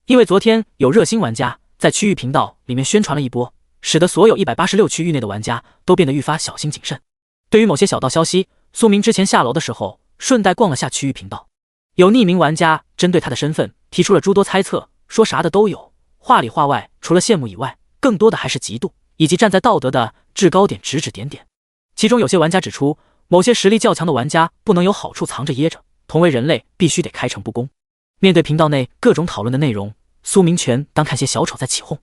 因为昨天有热心玩家在区域频道里面宣传了一波，使得所有186区域内的玩家都变得愈发小心谨慎。对于某些小道消息，苏明之前下楼的时候顺带逛了下区域频道，有匿名玩家针对他的身份提出了诸多猜测，说啥的都有，话里话外除了羡慕以外，更多的还是嫉妒，以及站在道德的制高点指指点点。其中有些玩家指出，某些实力较强的玩家不能有好处藏着掖着，同为人类必须得开诚布公。面对频道内各种讨论的内容，苏明全当看些小丑在起哄，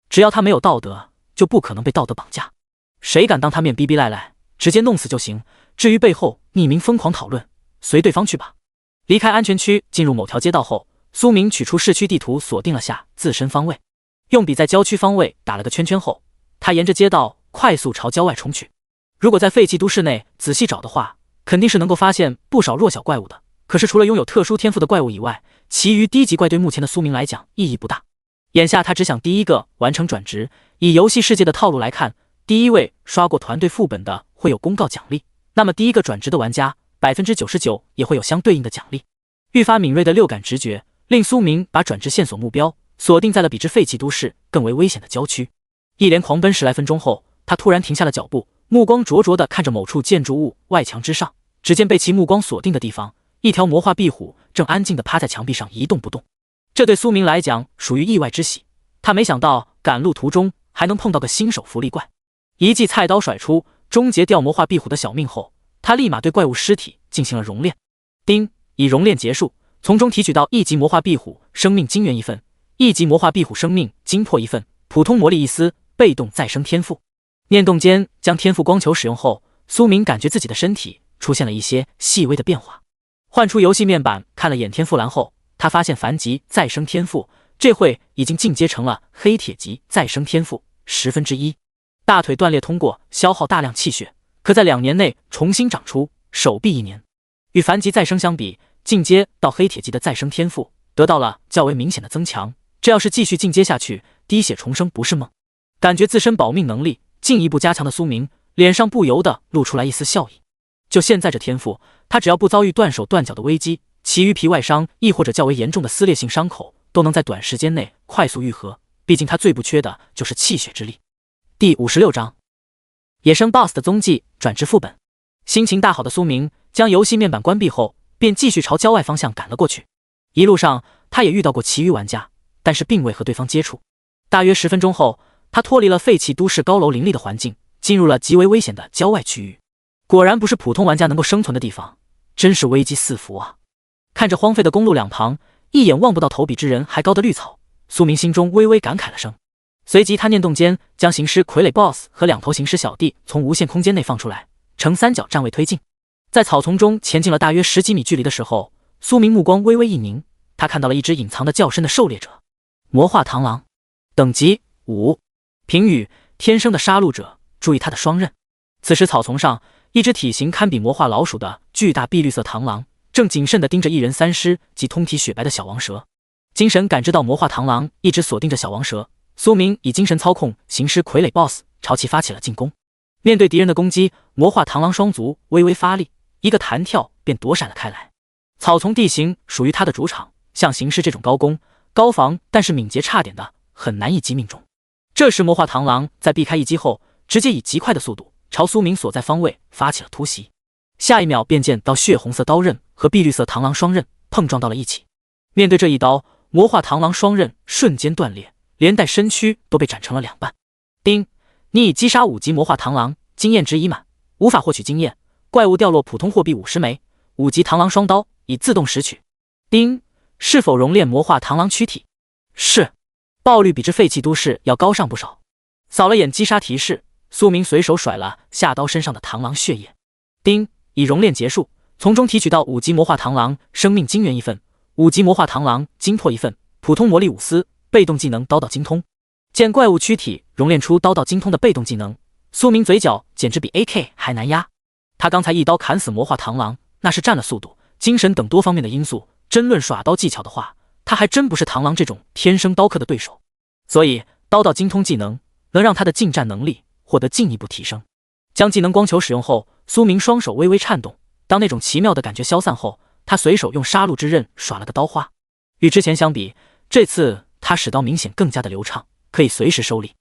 只要他没有道德，就不可能被道德绑架，谁敢当他面逼逼赖赖，直接弄死就行。至于背后匿名疯狂讨论，随对方去吧。离开安全区进入某条街道后，苏明取出市区地图锁定了下自身方位，用笔在郊区方位打了个圈圈后，他沿着街道快速朝郊外冲去。如果在废弃都市内仔细找的话，肯定是能够发现不少弱小怪物的，可是除了拥有特殊天赋的怪物以外，其余低级怪对目前的苏明来讲意义不大。眼下他只想第一个完成转职，以游戏世界的套路来看，第1位刷过团队副本的会有公告奖励，那么第一个转职的玩家 99% 也会有相对应的奖励。愈发敏锐的六感直觉令苏明把转职线索目标锁定在了比之废弃都市更为危险的郊区。一连狂奔10来分钟后，他突然停下了脚步，目光灼灼地看着某处建筑物外墙之上，只见被其目光锁定的地方，一条魔化壁虎正安静地趴在墙壁上一动不动。这对苏明来讲属于意外之喜，他没想到赶路途中还能碰到个新手福利怪。一记菜刀甩出，终结掉魔化壁虎的小命后，他立马对怪物尸体进行了熔炼。丁，已熔炼结束，从中提取到1级魔化壁虎生命精元1份，1级魔化壁虎生命精魄1份，普通魔力1丝，被动再生天赋。念动间将天赋光球使用后，苏明感觉自己的身体出现了一些细微的变化。换出游戏面板看了眼天赋栏后，他发现凡级再生天赋这会已经进阶成了黑铁级再生天赋1/10。大腿断裂通过消耗大量气血，可在2年内重新长出，手臂1年。与凡级再生相比，进阶到黑铁级的再生天赋得到了较为明显的增强，这要是继续进阶下去，滴血重生不是梦。感觉自身保命能力进一步加强的苏明脸上不由得露出来一丝笑意。就现在这天赋，他只要不遭遇断手断脚的危机，其余皮外伤亦或者较为严重的撕裂性伤口都能在短时间内快速愈合，毕竟他最不缺的就是气血之力。第56章野生 BOSS 的踪迹转至副本。心情大好的苏明将游戏面板关闭后，便继续朝郊外方向赶了过去。一路上他也遇到过其余玩家，但是并未和对方接触。大约10分钟后，他脱离了废弃都市高楼林立的环境，进入了极为危险的郊外区域。果然不是普通玩家能够生存的地方，真是危机四伏啊！看着荒废的公路两旁一眼望不到头比之人还高的绿草，苏明心中微微感慨了声。随即他念动间将行尸傀儡 BOSS 和2头行尸小弟从无限空间内放出来，呈3角站位推进。在草丛中前进了大约10几米距离的时候，苏明目光微微一凝，他看到了一只隐藏的较深的狩猎者，魔化螳螂，等级5，评语：天生的杀戮者，注意他的双刃。此时草丛上，一只体型堪比魔化老鼠的巨大碧绿色螳螂正谨慎地盯着一人3尸及通体雪白的小王蛇。精神感知到魔化螳螂一直锁定着小王蛇，苏明以精神操控行尸傀儡 BOSS 朝其发起了进攻。面对敌人的攻击，魔化螳螂双足微微发力，一个弹跳便躲闪了开来。草丛地形属于他的主场，像行尸这种高攻高防但是敏捷差点的，很难一击命中。这时魔化螳螂在避开一击后，直接以极快的速度朝苏明所在方位发起了突袭，下一秒便见到血红色刀刃和碧绿色螳螂双刃碰撞到了一起。面对这一刀，魔化螳螂双刃瞬间断裂，连带身躯都被斩成了两半。丁，你已击杀5级魔化螳螂，经验值已满，无法获取经验。怪物掉落普通货币50枚，5级螳螂双刀已自动拾取。丁，是否熔炼魔化螳螂躯体？是。爆率比之废弃都市要高上不少。扫了眼击杀提示，苏明随手甩了下刀身上的螳螂血液。丁，已熔炼结束，从中提取到5级魔化螳螂生命精元1份，5级魔化螳螂精魄1份，普通魔力5丝，被动技能刀道精通。见怪物躯体熔炼出刀道精通的被动技能，苏明嘴角简直比 AK 还难压。他刚才一刀砍死魔化螳螂，那是占了速度、精神等多方面的因素，真论耍刀技巧的话，他还真不是螳螂这种天生刀客的对手。所以刀道精通技能能让他的近战能力获得进一步提升。将技能光球使用后，苏明双手微微颤动，当那种奇妙的感觉消散后，他随手用杀戮之刃耍了个刀花。与之前相比，这次他使刀明显更加的流畅，可以随时收力。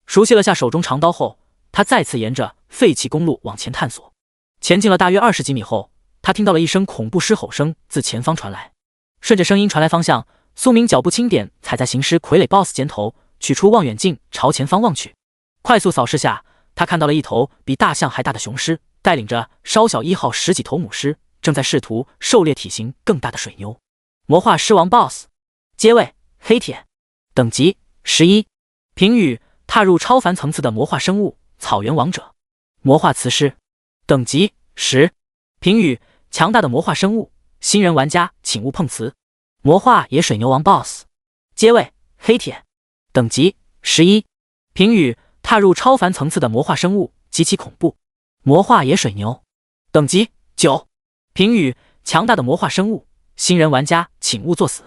熟悉了下手中长刀后，他再次沿着废弃公路往前探索。前进了大约20几米后，他听到了一声恐怖狮吼声自前方传来。顺着声音传来方向，苏明脚步轻点踩在行尸傀儡 BOSS 肩头，取出望远镜朝前方望去。快速扫视下，他看到了一头比大象还大的雄狮，带领着稍小1号10几头母狮，正在试图狩猎体型更大的水牛。魔化狮王 BOSS， 阶位黑铁，等级11，评语踏入超凡层次的魔化生物，草原王者。魔化雌狮，等级10，评语强大的魔化生物，新人玩家请勿碰瓷。魔化野水牛王 BOSS， 阶位黑铁，等级11，评语踏入超凡层次的魔化生物，极其恐怖。魔化野水牛，等级9，评语强大的魔化生物，新人玩家请勿作死。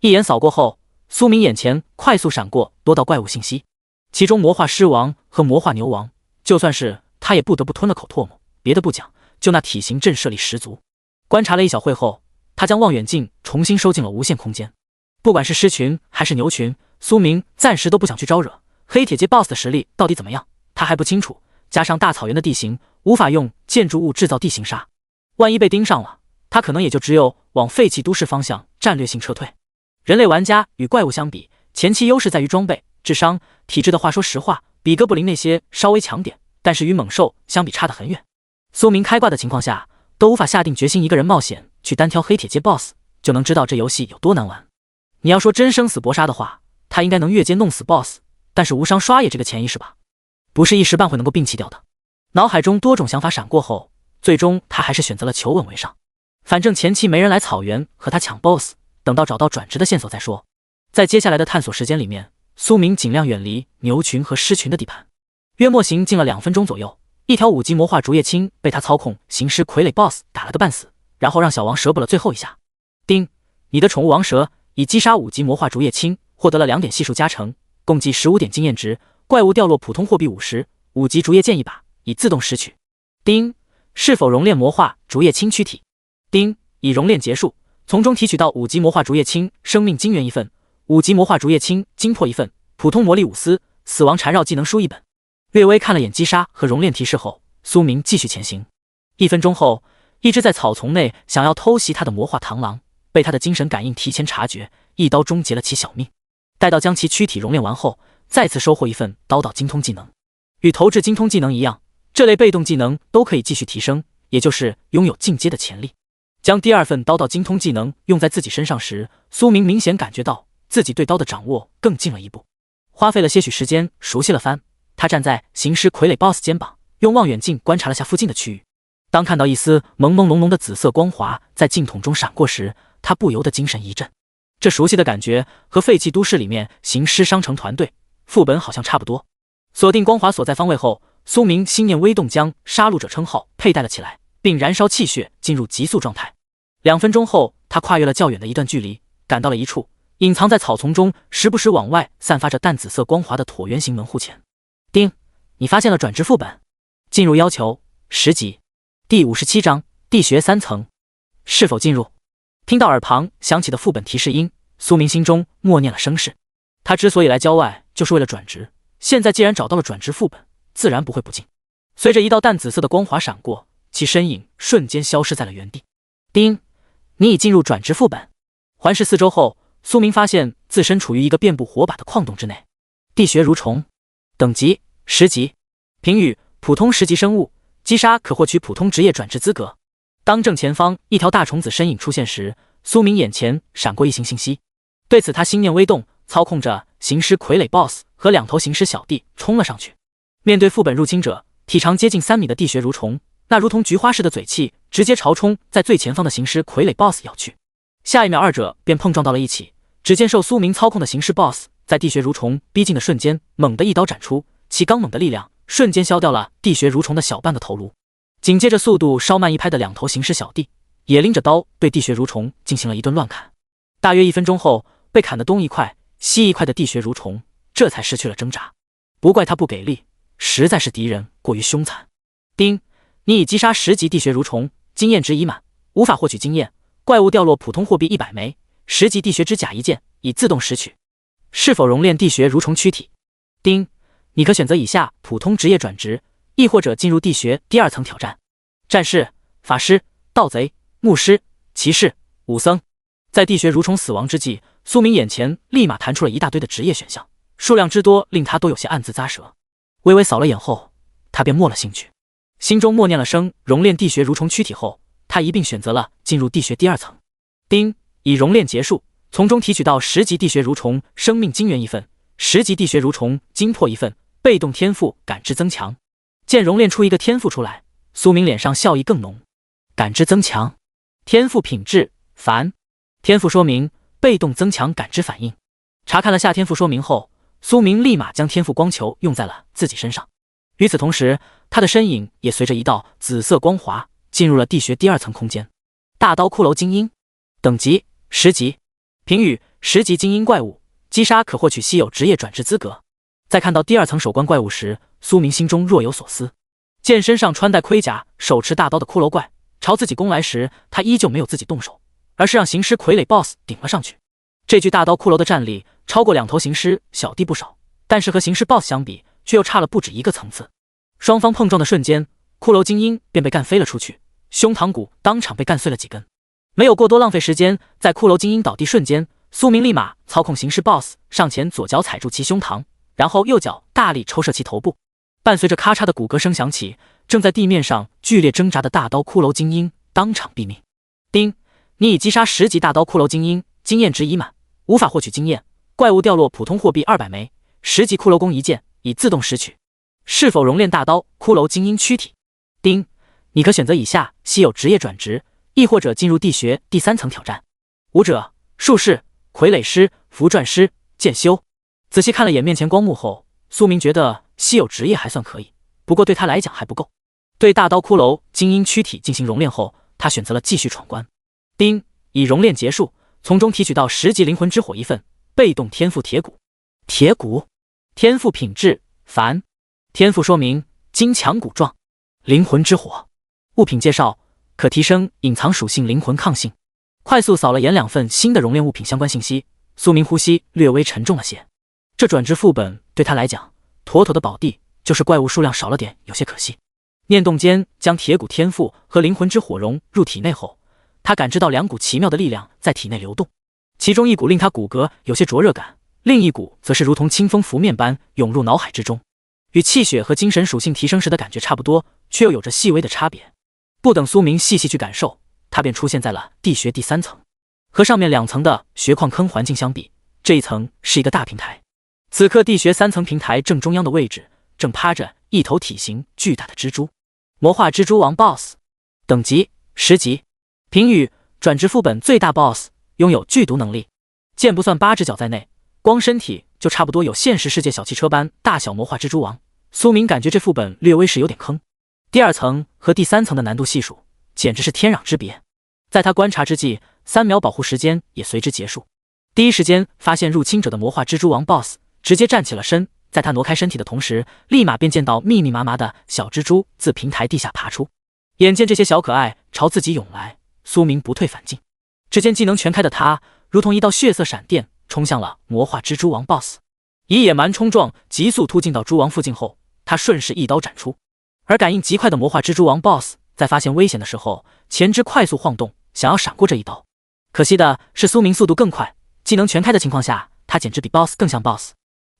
一眼扫过后，苏明眼前快速闪过多道怪物信息，其中魔化狮王和魔化牛王，就算是他也不得不吞了口唾沫。别的不讲，就那体型震慑力十足。观察了一小会后，他将望远镜重新收进了无限空间。不管是狮群还是牛群，苏明暂时都不想去招惹。黑铁阶 BOSS 的实力到底怎么样，他还不清楚。加上大草原的地形，无法用建筑物制造地形杀，万一被盯上了，他可能也就只有往废弃都市方向战略性撤退。人类玩家与怪物相比，前期优势在于装备、智商、体质的话，说实话，比哥布林那些稍微强点，但是与猛兽相比差得很远。苏明开挂的情况下，都无法下定决心一个人冒险去单挑黑铁阶 BOSS， 就能知道这游戏有多难玩。你要说真生死搏杀的话，他应该能越阶弄死 BOSS， 但是无伤刷野这个潜意识吧，不是一时半会能够摒弃掉的。脑海中多种想法闪过后，最终他还是选择了求稳为上。反正前期没人来草原和他抢 BOSS， 等到找到转职的线索再说。在接下来的探索时间里面，苏明尽量远离牛群和狮群的地盘。约莫行进了2分钟左右，一条5级魔化竹叶青被他操控行尸傀儡 BOSS 打了个半死，然后让小王蛇补了最后一下。丁，你的宠物王蛇已击杀5级魔化竹叶青，获得了2点系数加成，共计15点经验值。怪物掉落普通货币50，5级竹叶剑一把，已自动拾取。丁，是否熔炼魔化竹叶青躯体？丁，已熔炼结束，从中提取到5级魔化竹叶青生命精元1份，5级魔化竹叶青精魄1份，普通魔力5丝，死亡缠绕技能书1本。略微看了眼击杀和熔炼提示后，苏明继续前行。1分钟后，一只在草丛内想要偷袭他的魔化螳螂，被他的精神感应提前察觉，一刀终结了其小命。待到将其躯体熔炼完后，再次收获1份刀道精通技能。与投掷精通技能一样，这类被动技能都可以继续提升，也就是拥有进阶的潜力。将第2份刀道精通技能用在自己身上时，苏明明显感觉到自己对刀的掌握更进了一步。花费了些许时间熟悉了番，他站在行尸傀儡 BOSS 肩膀，用望远镜观察了下附近的区域。当看到一丝朦朦胧胧的紫色光华在镜筒中闪过时，他不由得精神一振。这熟悉的感觉和废弃都市里面行尸商城团队副本好像差不多。锁定光华所在方位后，苏明心念微动，将杀戮者称号佩戴了起来，并燃烧气血进入急速状态。2分钟后，他跨越了较远的一段距离，赶到了一处隐藏在草丛中时不时往外散发着淡紫色光华的椭圆形门户前。丁，你发现了转职副本，进入要求10级，第57章地穴3层，是否进入？听到耳旁响起的副本提示音，苏明心中默念了声誓。他之所以来郊外，就是为了转职，现在既然找到了转职副本，自然不会不进。随着一道淡紫色的光华闪过，其身影瞬间消失在了原地。丁，你已进入转职副本。环视四周后，苏明发现自身处于一个遍布火把的矿洞之内。地穴蠕虫，等级10级，评语普通10级生物，击杀可获取普通职业转职资格。当正前方一条大虫子身影出现时，苏明眼前闪过一行信息。对此，他心念微动，操控着行尸傀儡 BOSS 和2头行尸小弟冲了上去。面对副本入侵者，体长接近3米的地穴蠕虫，那如同菊花似的嘴气直接朝冲在最前方的行尸傀儡 BOSS 咬去。下一秒，二者便碰撞到了一起。只见受苏明操控的行尸 BOSS 在地穴蠕虫逼近的瞬间，猛地一刀斩出，其刚猛的力量瞬间削掉了地穴蠕虫的小半个头颅。紧接着，速度稍慢一拍的2头行尸小弟也拎着刀对地穴蠕虫进行了一顿乱砍。大约1分钟后，被砍得东一块西一块的地穴蠕虫这才失去了挣扎。不怪他不给力，实在是敌人过于凶残。丁，你已击杀10级地穴蠕虫，经验值已满，无法获取经验。怪物掉落普通货币100枚，10级地穴之甲一件，已自动拾取。是否熔炼地穴蠕虫躯体？丁，你可选择以下普通职业转职，亦或者进入地穴第2层挑战：战士、法师、盗贼、牧师、骑士、武僧。在地穴蠕虫死亡之际，苏明眼前立马弹出了一大堆的职业选项，数量之多令他都有些暗自咂舌。微微扫了眼后，他便没了兴趣，心中默念了声熔炼地穴蠕虫躯体后，他一并选择了进入地穴第2层。丁，已熔炼结束，从中提取到10级地穴蠕虫生命精元1份，10级地穴蠕虫精魄1份，被动天赋感知增强。见熔炼出一个天赋出来，苏明脸上笑意更浓。感知增强，天赋品质凡，天赋说明被动增强感知反应。查看了下天赋说明后，苏明立马将天赋光球用在了自己身上。与此同时，他的身影也随着一道紫色光华进入了地穴第2层空间。大刀骷髅精英，等级10级，评语10级精英怪物，击杀可获取稀有职业转职资格。在看到第2层首关怪物时，苏明心中若有所思。见身上穿戴盔甲、手持大刀的骷髅怪朝自己攻来时，他依旧没有自己动手，而是让行尸傀儡 BOSS 顶了上去。这具大刀骷髅的战力超过2头行尸小弟不少，但是和行尸 BOSS 相比，却又差了不止一个层次。双方碰撞的瞬间，骷髅精英便被干飞了出去，胸膛骨当场被干碎了几根。没有过多浪费时间，在骷髅精英倒地瞬间，苏明立马操控行尸 BOSS 上前，左脚踩住其胸膛，然后右脚大力抽射其头部。伴随着咔嚓的骨骼声响起，正在地面上剧烈挣扎的大刀骷髅精英当场毙命。丁，你已击杀10级大刀骷髅精英，经验值已满，无法获取经验。怪物掉落普通货币200枚，10级骷髅弓一件，已自动拾取。是否熔炼大刀骷髅精英躯体？丁，你可选择以下稀有职业转职，亦或者进入地穴第3层挑战：武者、术士、傀儡师、符篆师、剑修。仔细看了眼面前光幕后，苏明觉得稀有职业还算可以，不过对他来讲还不够。对大刀骷髅精英躯体进行熔炼后，他选择了继续闯关。丁，已熔炼结束，从中提取到10级灵魂之火1份，被动天赋铁骨。铁骨，天赋品质凡，天赋说明金强骨壮。灵魂之火，物品介绍可提升隐藏属性灵魂抗性。快速扫了眼2份新的熔炼物品相关信息，苏明呼吸略微沉重了些。这转职副本对他来讲妥妥的宝地，就是怪物数量少了点，有些可惜。念动间将铁骨天赋和灵魂之火融入体内后，他感知到2股奇妙的力量在体内流动，其中一股令他骨骼有些灼热感，另一股则是如同清风拂面般涌入脑海之中，与气血和精神属性提升时的感觉差不多，却又有着细微的差别。不等苏明细细去感受，他便出现在了地穴第3层。和上面2层的穴矿坑环境相比，这一层是一个大平台。此刻地穴3层平台正中央的位置，正趴着一头体型巨大的蜘蛛。魔化蜘蛛王 BOSS， 等级10级，评语转职副本最大 BOSS， 拥有剧毒能力。剑不算8只脚在内，光身体就差不多有现实世界小汽车般大小。魔化蜘蛛王，苏明感觉这副本略微是有点坑。第2层和第3层的难度系数简直是天壤之别。在他观察之际，3秒保护时间也随之结束。第一时间发现入侵者的魔化蜘蛛王 BOSS 直接站起了身，在他挪开身体的同时，立马便见到密密麻麻的小蜘蛛自平台地下爬出。眼见这些小可爱朝自己涌来，苏明不退反进。只见技能全开的他，如同一道血色闪电，冲向了魔化蜘蛛王 BOSS。以野蛮冲撞急速突进到蛛王附近后，他顺势一刀斩出。而感应极快的魔化蜘蛛王 BOSS 在发现危险的时候，前肢快速晃动，想要闪过这一刀。可惜的是苏明速度更快，技能全开的情况下，他简直比 BOSS 更像 BOSS。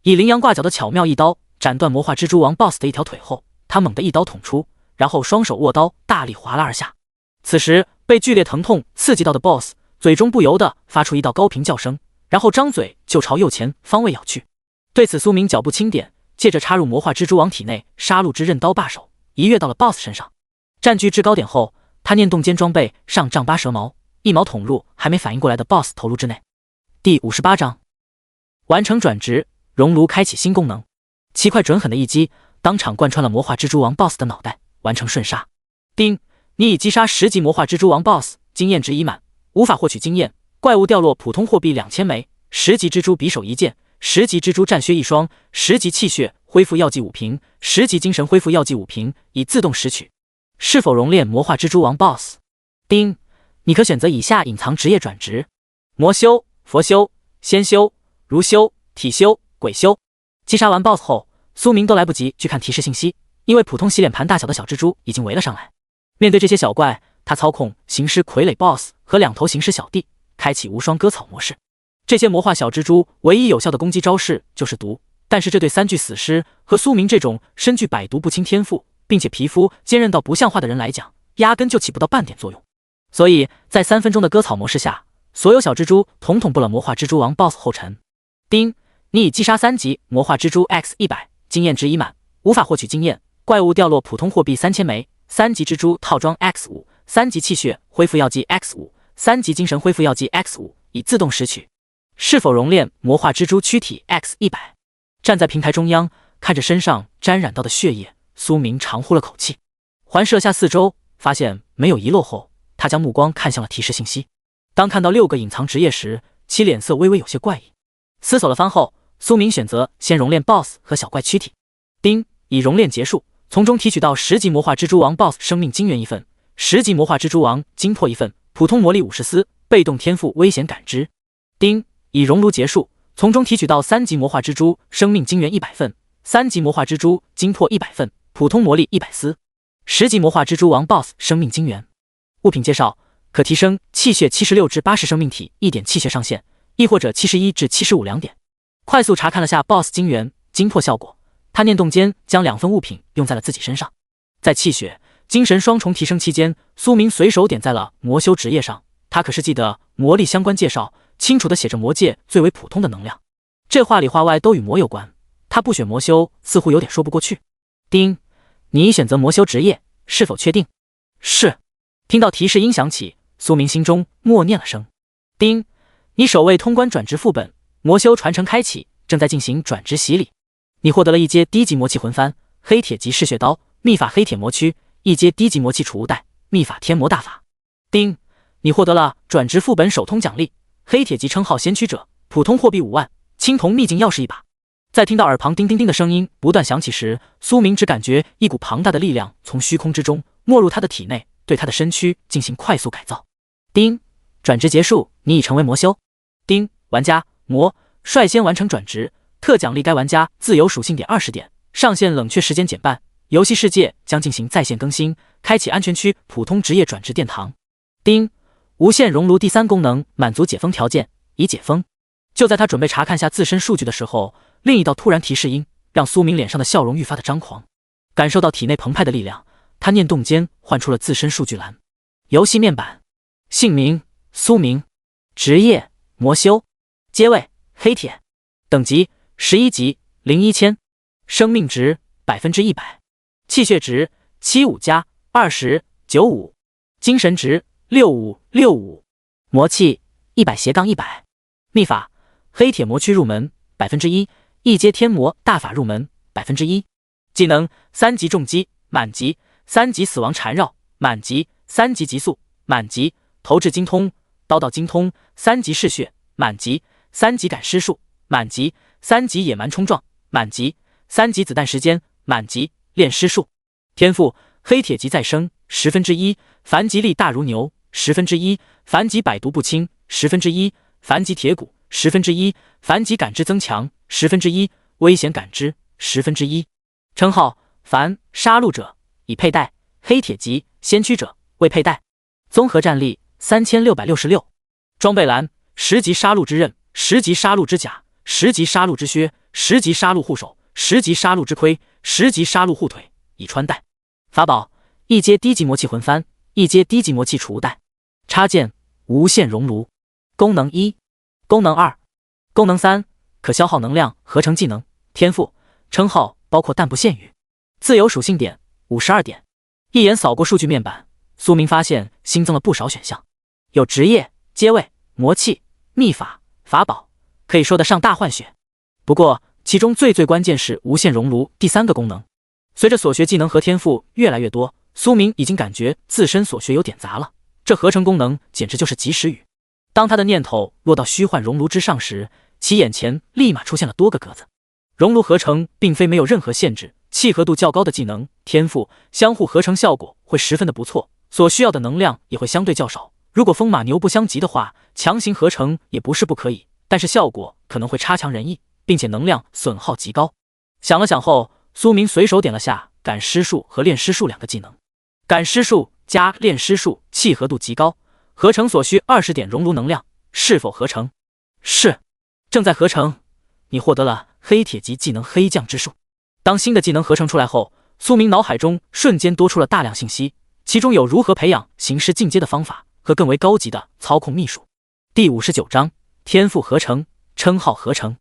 以羚羊挂角的巧妙一刀斩断魔化蜘蛛王 BOSS 的一条腿后，他猛地一刀捅出，然后双手握刀大力划拉而下。此时被剧烈疼痛刺激到的 BOSS 嘴中不由得发出一道高频叫声，然后张嘴就朝右前方位咬去。对此苏明脚步轻点，借着插入魔化蜘蛛王体内杀戮之刃刀把手一跃到了 BOSS 身上。占据制高点后，他念动间装备上丈八蛇矛，一矛捅入还没反应过来的 BOSS 头颅之内。第58章完成转职，熔炉开启新功能。奇快准狠的一击当场贯穿了魔化蜘蛛王 BOSS 的脑袋，完成瞬杀。丁，你已击杀10级魔化蜘蛛王 BOSS， 经验值已满，无法获取经验。怪物掉落普通货币2000枚，10级蜘蛛匕首一件，10级蜘蛛战靴一双，10级气血恢复药剂5瓶，10级精神恢复药剂5瓶，已自动拾取。是否熔炼魔化蜘蛛王 BOSS？ 丁，你可选择以下隐藏职业转职：魔修、佛修、仙修、儒修、体修、鬼修。击杀完 BOSS 后，苏明都来不及去看提示信息，因为普通洗脸盘大小的小蜘蛛已经围了上来。面对这些小怪，他操控行尸傀儡 BOSS 和2头行尸小弟，开启无双割草模式。这些魔化小蜘蛛唯一有效的攻击招式就是毒，但是这对3具死尸和苏明这种身具百毒不侵天赋，并且皮肤坚韧到不像话的人来讲，压根就起不到半点作用。所以在3分钟的割草模式下，所有小蜘蛛统统步了魔化蜘蛛王 BOSS 后尘。丁，你已击杀3级魔化蜘蛛 X100， 经验值已满，无法获取经验。怪物掉落普通货币3000枚，3级蜘蛛套装 X5， 3级气血恢复药剂 X5， 3级精神恢复药剂 X5， 已自动拾取。是否熔炼魔化蜘蛛躯体 X100？ 站在平台中央，看着身上沾染到的血液，苏明长呼了口气，环视了下四周，发现没有遗漏后，他将目光看向了提示信息。当看到6个隐藏职业时，其脸色微微有些怪异。思索了番后，苏明选择先熔炼 BOSS 和小怪躯体。丁，已熔炼结束，从中提取到10级魔化蜘蛛王 BOSS 生命精元1份，10级魔化蜘蛛王精魄1份，普通魔力50丝，被动天赋危险感知。丁，已熔炉结束，从中提取到3级魔化蜘蛛生命精元100份，3级魔化蜘蛛精魄100份，普通魔力100丝，10级魔化蜘蛛王 BOSS 生命精元。物品介绍：可提升气血76至80生命体1点气血上限，亦或者71至752点。快速查看了下 BOSS 精元、精魄效果，他念动间将2份物品用在了自己身上。在气血、精神双重提升期间，苏明随手点在了魔修职业上。他可是记得魔力相关介绍，清楚地写着魔界最为普通的能量，这话里话外都与魔有关。他不选魔修似乎有点说不过去。丁，你已选择魔修职业，是否确定？是。听到提示音响起，苏明心中默念了声。丁，你首位通关转职副本，魔修传承开启，正在进行转职洗礼。你获得了一阶低级魔器魂幡、黑铁级嗜血刀、秘法黑铁魔躯，一阶低级魔器储物袋、秘法天魔大法。丁，你获得了转职副本首通奖励，黑铁级称号先驱者，普通货币5万，青铜秘境钥匙1把。在听到耳旁叮叮叮的声音不断响起时，苏明只感觉一股庞大的力量从虚空之中没入他的体内，对他的身躯进行快速改造。丁，转职结束，你已成为魔修。丁，玩家魔率先完成转职，特奖励该玩家自由属性点20点，上线冷却时间减半，游戏世界将进行在线更新，开启安全区普通职业转职殿堂。丁，无限熔炉第3功能满足解封条件，已解封。就在他准备查看下自身数据的时候，另一道突然提示音让苏明脸上的笑容愈发的张狂。感受到体内澎湃的力量，他念动间唤出了自身数据栏。游戏面板：姓名苏明，职业魔修，阶位黑铁，等级11级01000，生命值100%，气血值75+20 95，精神值6565，魔器100-100，秘法黑铁魔躯入门1%，一阶天魔大法入门1%，技能3级重击满级，3级死亡缠绕满级，3级极速满级，投掷精通刀道精通，3级嗜血满级，3级赶尸术满级，3级野蛮冲撞满级，3级子弹时间满级，炼尸术。天赋黑铁级再生1/10，凡吉力大如牛， 1/10，反击百毒不侵1/10，反击铁骨1/10，反击感知增强1/10，危险感知1/10。称号：凡杀戮者，已佩戴；黑铁级先驱者未佩戴。综合战力3666。装备栏：10级杀戮之刃，10级杀戮之甲，10级杀戮之靴，10级杀戮护手，10级杀戮之盔，10级杀戮护腿，已穿戴。法宝：一阶低级魔器魂幡，一阶低级魔器储物袋。插件：无限熔炉。功能1、功能2、功能3，可消耗能量合成技能。天赋：称号包括但不限于。自由属性点52点。一眼扫过数据面板，苏明发现新增了不少选项，有职业、阶位、魔器、秘法、法宝，可以说得上大换血。不过其中最关键是无限熔炉第3个功能。随着所学技能和天赋越来越多，苏明已经感觉自身所学有点杂了，这合成功能简直就是及时雨。当他的念头落到虚幻熔炉之上时，其眼前立马出现了多个格子。熔炉合成并非没有任何限制，契合度较高的技能、天赋相互合成效果会十分的不错，所需要的能量也会相对较少。如果风马牛不相及的话，强行合成也不是不可以，但是效果可能会差强人意，并且能量损耗极高。想了想后，苏明随手点了下感尸术和炼尸术2个技能。感尸术加炼尸术契合度极高，合成所需20点熔炉能量。是否合成？是。正在合成。你获得了黑铁级技能黑将之术。当新的技能合成出来后，苏明脑海中瞬间多出了大量信息，其中有如何培养行尸进阶的方法和更为高级的操控秘术。第59章天赋合成，称号合成。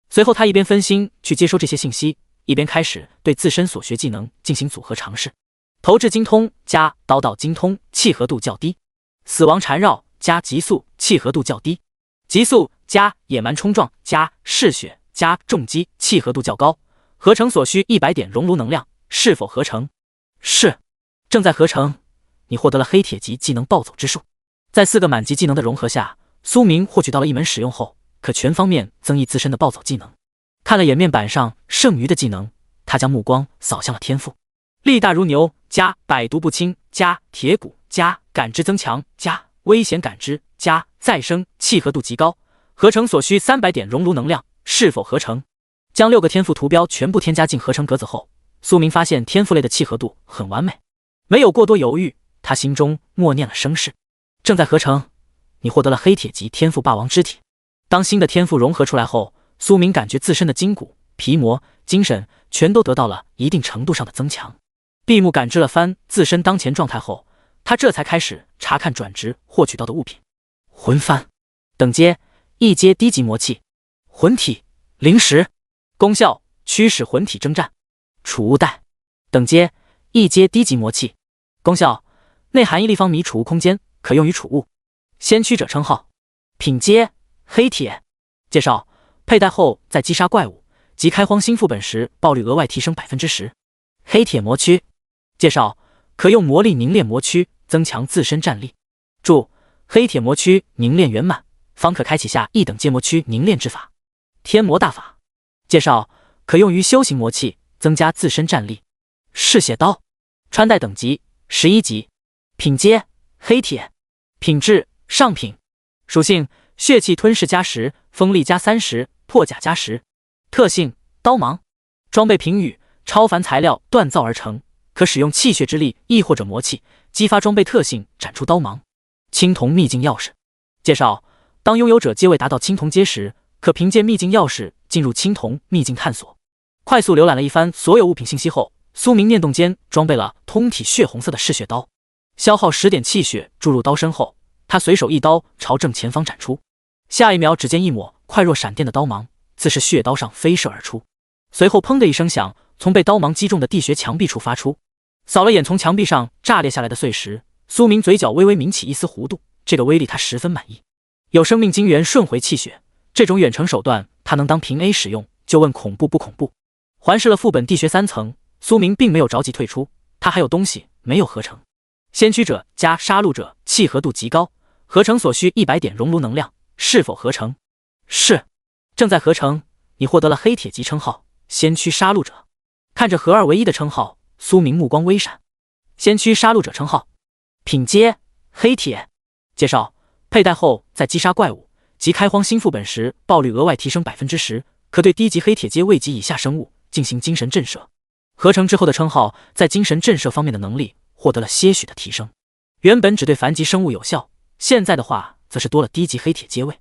随后他一边分心去接收这些信息，一边开始对自身所学技能进行组合尝试。投掷精通加刀道精通契合度较低，死亡缠绕加急速契合度较低，急速加野蛮冲撞加嗜血加重击契合度较高，合成所需100点熔炉能量。是否合成？是。正在合成。你获得了黑铁级技能暴走之术。在4个满级技能的融合下，苏明获取到了一门使用后可全方面增益自身的暴走技能。看了眼面板上剩余的技能，他将目光扫向了天赋。力大如牛加百毒不侵加铁骨加感知增强加危险感知加再生契合度极高，合成所需300点熔炉能量。是否合成？将6个天赋图标全部添加进合成格子后，苏明发现天赋类的契合度很完美，没有过多犹豫，他心中默念了声势。正在合成。你获得了黑铁级天赋霸王之体。当新的天赋融合出来后，苏明感觉自身的筋骨、皮膜、精神全都得到了一定程度上的增强。闭目感知了番自身当前状态后，他这才开始查看转职获取到的物品。魂幡，等阶一阶低级魔器，魂体灵石，功效驱使魂体征战。储物袋，等阶一阶低级魔器，功效内含1立方米储物空间，可用于储物。先驱者称号，品阶黑铁。介绍：佩戴后在击杀怪物及开荒新副本时爆率额外提升10%。黑铁魔躯。介绍：可用魔力凝练魔躯，增强自身战力。注：黑铁魔躯凝练圆满，方可开启下1等阶魔躯凝练之法。天魔大法。介绍：可用于修行魔器，增加自身战力。嗜血刀。穿戴等级11级，品阶黑铁，品质上品，属性血气吞噬加10，锋利加30，破甲加10。特性刀芒。装备评语：超凡材料锻造而成，可使用气血之力亦或者魔器激发装备特性，展出刀芒。青铜秘境钥匙。介绍：当拥有者阶位达到青铜阶时，可凭借秘境钥匙进入青铜秘境探索。快速浏览了一番所有物品信息后，苏明念动间装备了通体血红色的嗜血刀。消耗10点气血注入刀身后，他随手一刀朝正前方斩出。下一秒，只见一抹快若闪电的刀芒自是血刀上飞射而出，随后砰的一声响，从被刀芒击中的地穴墙壁处发出。扫了眼从墙壁上炸裂下来的碎石，苏明嘴角微微抿起一丝弧度，这个威力他十分满意。有生命晶元顺回气血，这种远程手段他能当平 A 使用，就问恐怖不恐怖。环视了副本地穴3层，苏明并没有着急退出，他还有东西没有合成。先驱者加杀戮者契合度极高，合成所需100点熔炉能量。是否合成？是。正在合成。你获得了黑铁级称号先驱杀戮者。看着合二为一的称号，苏明目光微闪。先驱杀戮者称号，品阶黑铁，介绍：佩戴后在击杀怪物及开荒新副本时，爆率额外提升 10%， 可对低级黑铁阶位级以下生物进行精神震慑。合成之后的称号在精神震慑方面的能力获得了些许的提升，原本只对凡级生物有效，现在的话则是多了低级黑铁阶位。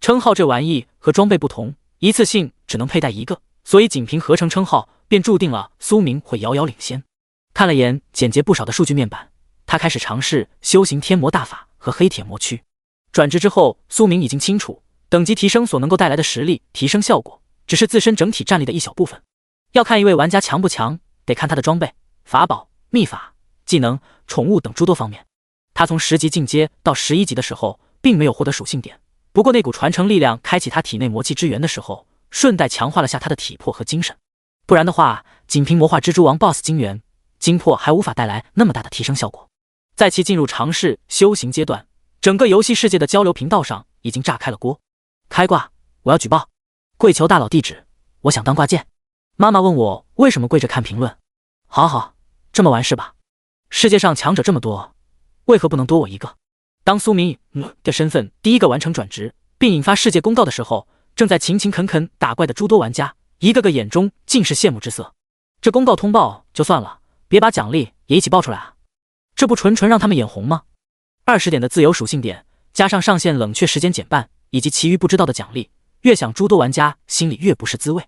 称号这玩意和装备不同，一次性只能佩戴一个，所以仅凭合成称号便注定了苏明会遥遥领先。看了眼简洁不少的数据面板，他开始尝试修行天魔大法和黑铁魔躯。转职之后，苏明已经清楚等级提升所能够带来的实力提升效果只是自身整体战力的一小部分，要看一位玩家强不强，得看他的装备、法宝、秘法、技能、宠物等诸多方面。他从10级进阶到11级的时候并没有获得属性点，不过那股传承力量开启他体内魔气之源的时候，顺带强化了下他的体魄和精神，不然的话仅凭魔化蜘蛛王 BOSS 精元，精魄还无法带来那么大的提升效果。在其进入尝试修行阶段，整个游戏世界的交流频道上已经炸开了锅。开挂，我要举报，跪求大佬地址，我想当挂件。妈妈问我为什么跪着看评论，好好，这么完事吧。世界上强者这么多，为何不能多我一个？当苏明以的身份第一个完成转职并引发世界公告的时候，正在勤勤恳恳打怪的诸多玩家一个个眼中尽是羡慕之色。这公告通报就算了，别把奖励也一起报出来啊，这不纯让他们眼红吗？20点的自由属性点加上上线冷却时间减半以及其余不知道的奖励，越想诸多玩家心里越不是滋味。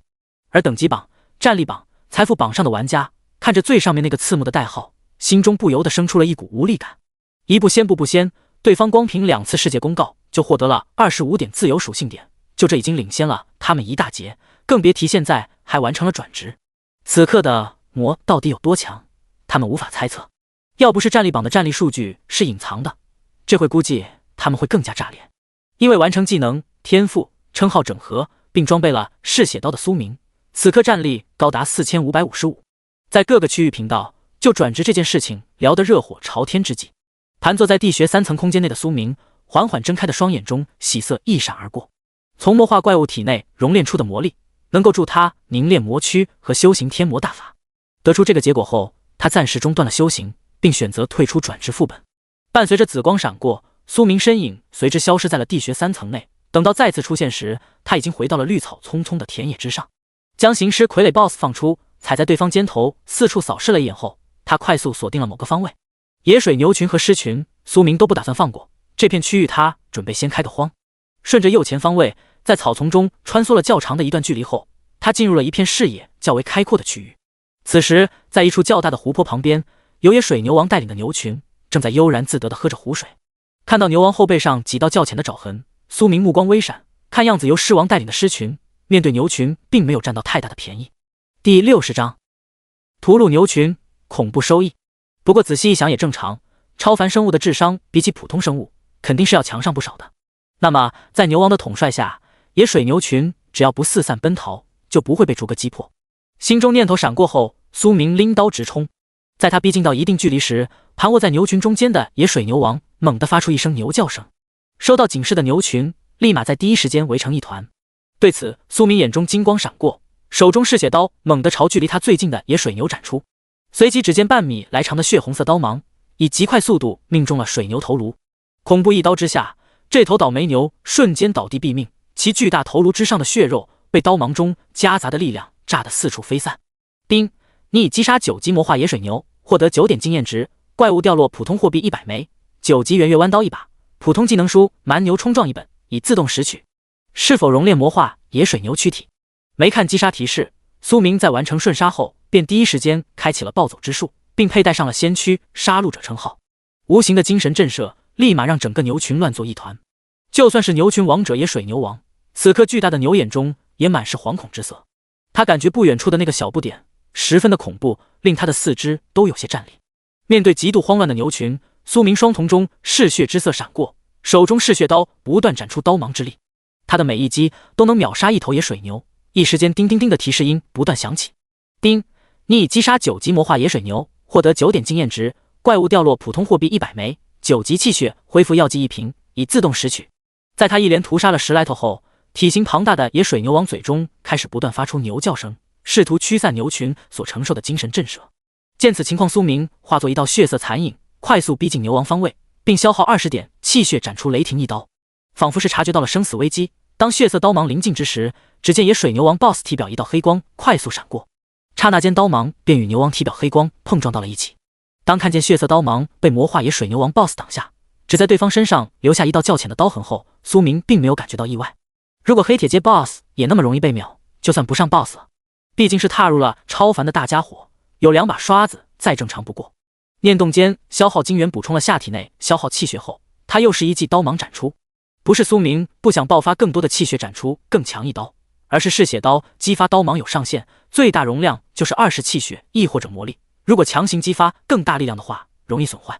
而等级榜、战力榜、财富榜上的玩家看着最上面那个刺目的代号，心中不由得生出了一股无力感。一步先步不先，对方光凭2次世界公告就获得了25点自由属性点，就这已经领先了他们一大截，更别提现在还完成了转职。此刻的魔到底有多强，他们无法猜测。要不是战力榜的战力数据是隐藏的，这回估计他们会更加炸裂。因为完成技能、天赋、称号整合并装备了嗜血刀的苏明，此刻战力高达4555，在各个区域频道就转职这件事情聊得热火朝天之际。盘坐在地穴3层空间内的苏明缓缓睁开的双眼中喜色一闪而过，从魔化怪物体内熔炼出的魔力能够助他凝练魔躯和修行天魔大法。得出这个结果后，他暂时中断了修行，并选择退出转职副本。伴随着紫光闪过，苏明身影随之消失在了地穴3层内。等到再次出现时，他已经回到了绿草葱葱的田野之上，将行尸傀儡 BOSS 放出，踩在对方肩头四处扫视了一眼后，他快速锁定了某个方位。野水牛群和狮群，苏明都不打算放过，这片区域他准备先开个荒。顺着右前方位，在草丛中穿梭了较长的一段距离后，他进入了一片视野较为开阔的区域。此时，在一处较大的湖泊旁边，有野水牛王带领的牛群正在悠然自得地喝着湖水。看到牛王后背上几道较浅的爪痕，苏明目光微闪，看样子由狮王带领的狮群面对牛群并没有占到太大的便宜。第60章屠戮牛群，恐怖收益。不过仔细一想也正常，超凡生物的智商比起普通生物肯定是要强上不少的。那么在牛王的统帅下，野水牛群只要不四散奔逃，就不会被逐个击破。心中念头闪过后，苏明拎刀直冲。在他逼近到一定距离时，盘卧在牛群中间的野水牛王猛地发出一声牛叫声。收到警示的牛群立马在第一时间围成一团。对此，苏明眼中金光闪过，手中嗜血刀猛地朝距离他最近的野水牛斩出。随即只见半米来长的血红色刀芒以极快速度命中了水牛头颅。恐怖一刀之下，这头倒霉牛瞬间倒地毙命，其巨大头颅之上的血肉被刀芒中夹杂的力量炸得四处飞散。丁，你已击杀9级魔化野水牛，获得9点经验值，怪物掉落普通货币100枚，9级圆月弯刀一把，普通技能书蛮牛冲撞一本，已自动拾取。是否熔炼魔化野水牛躯体？没看击杀提示，苏明在完成瞬杀后便第一时间开启了暴走之术，并佩戴上了先驱杀戮者称号。无形的精神震慑立马让整个牛群乱作一团。就算是牛群王者野水牛王，此刻巨大的牛眼中也满是惶恐之色。他感觉不远处的那个小不点十分的恐怖，令他的四肢都有些战栗。面对极度慌乱的牛群，苏明双瞳中嗜血之色闪过，手中嗜血刀不断斩出刀芒之力。他的每一击都能秒杀一头野水牛。一时间叮叮叮的提示音不断响起。叮，你已击杀9级魔化野水牛，获得9点经验值，怪物掉落普通货币100枚，9级气血恢复药剂1瓶，已自动拾取。在他一连屠杀了10来头后，体型庞大的野水牛王嘴中开始不断发出牛叫声，试图驱散牛群所承受的精神震慑。见此情况，苏明化作一道血色残影，快速逼近牛王方位，并消耗20点气血斩出雷霆一刀，仿佛是察觉到了生死危机。当血色刀芒临近之时，只见野水牛王 BOSS 体表一道黑光快速闪过，刹那间刀芒便与牛王体表黑光碰撞到了一起。当看见血色刀芒被魔化野水牛王 BOSS 挡下，只在对方身上留下一道较浅的刀痕后，苏明并没有感觉到意外。如果黑铁阶 BOSS 也那么容易被秒，就算不上 BOSS 了。毕竟是踏入了超凡的大家伙，有2把刷子再正常不过。念动间消耗精元补充了下体内消耗气血后，他又是一记刀芒斩出。不是苏明不想爆发更多的气血斩出更强一刀，而是嗜血刀激发刀芒有上限，最大容量就是20气血亦或者魔力，如果强行激发更大力量的话，容易损坏。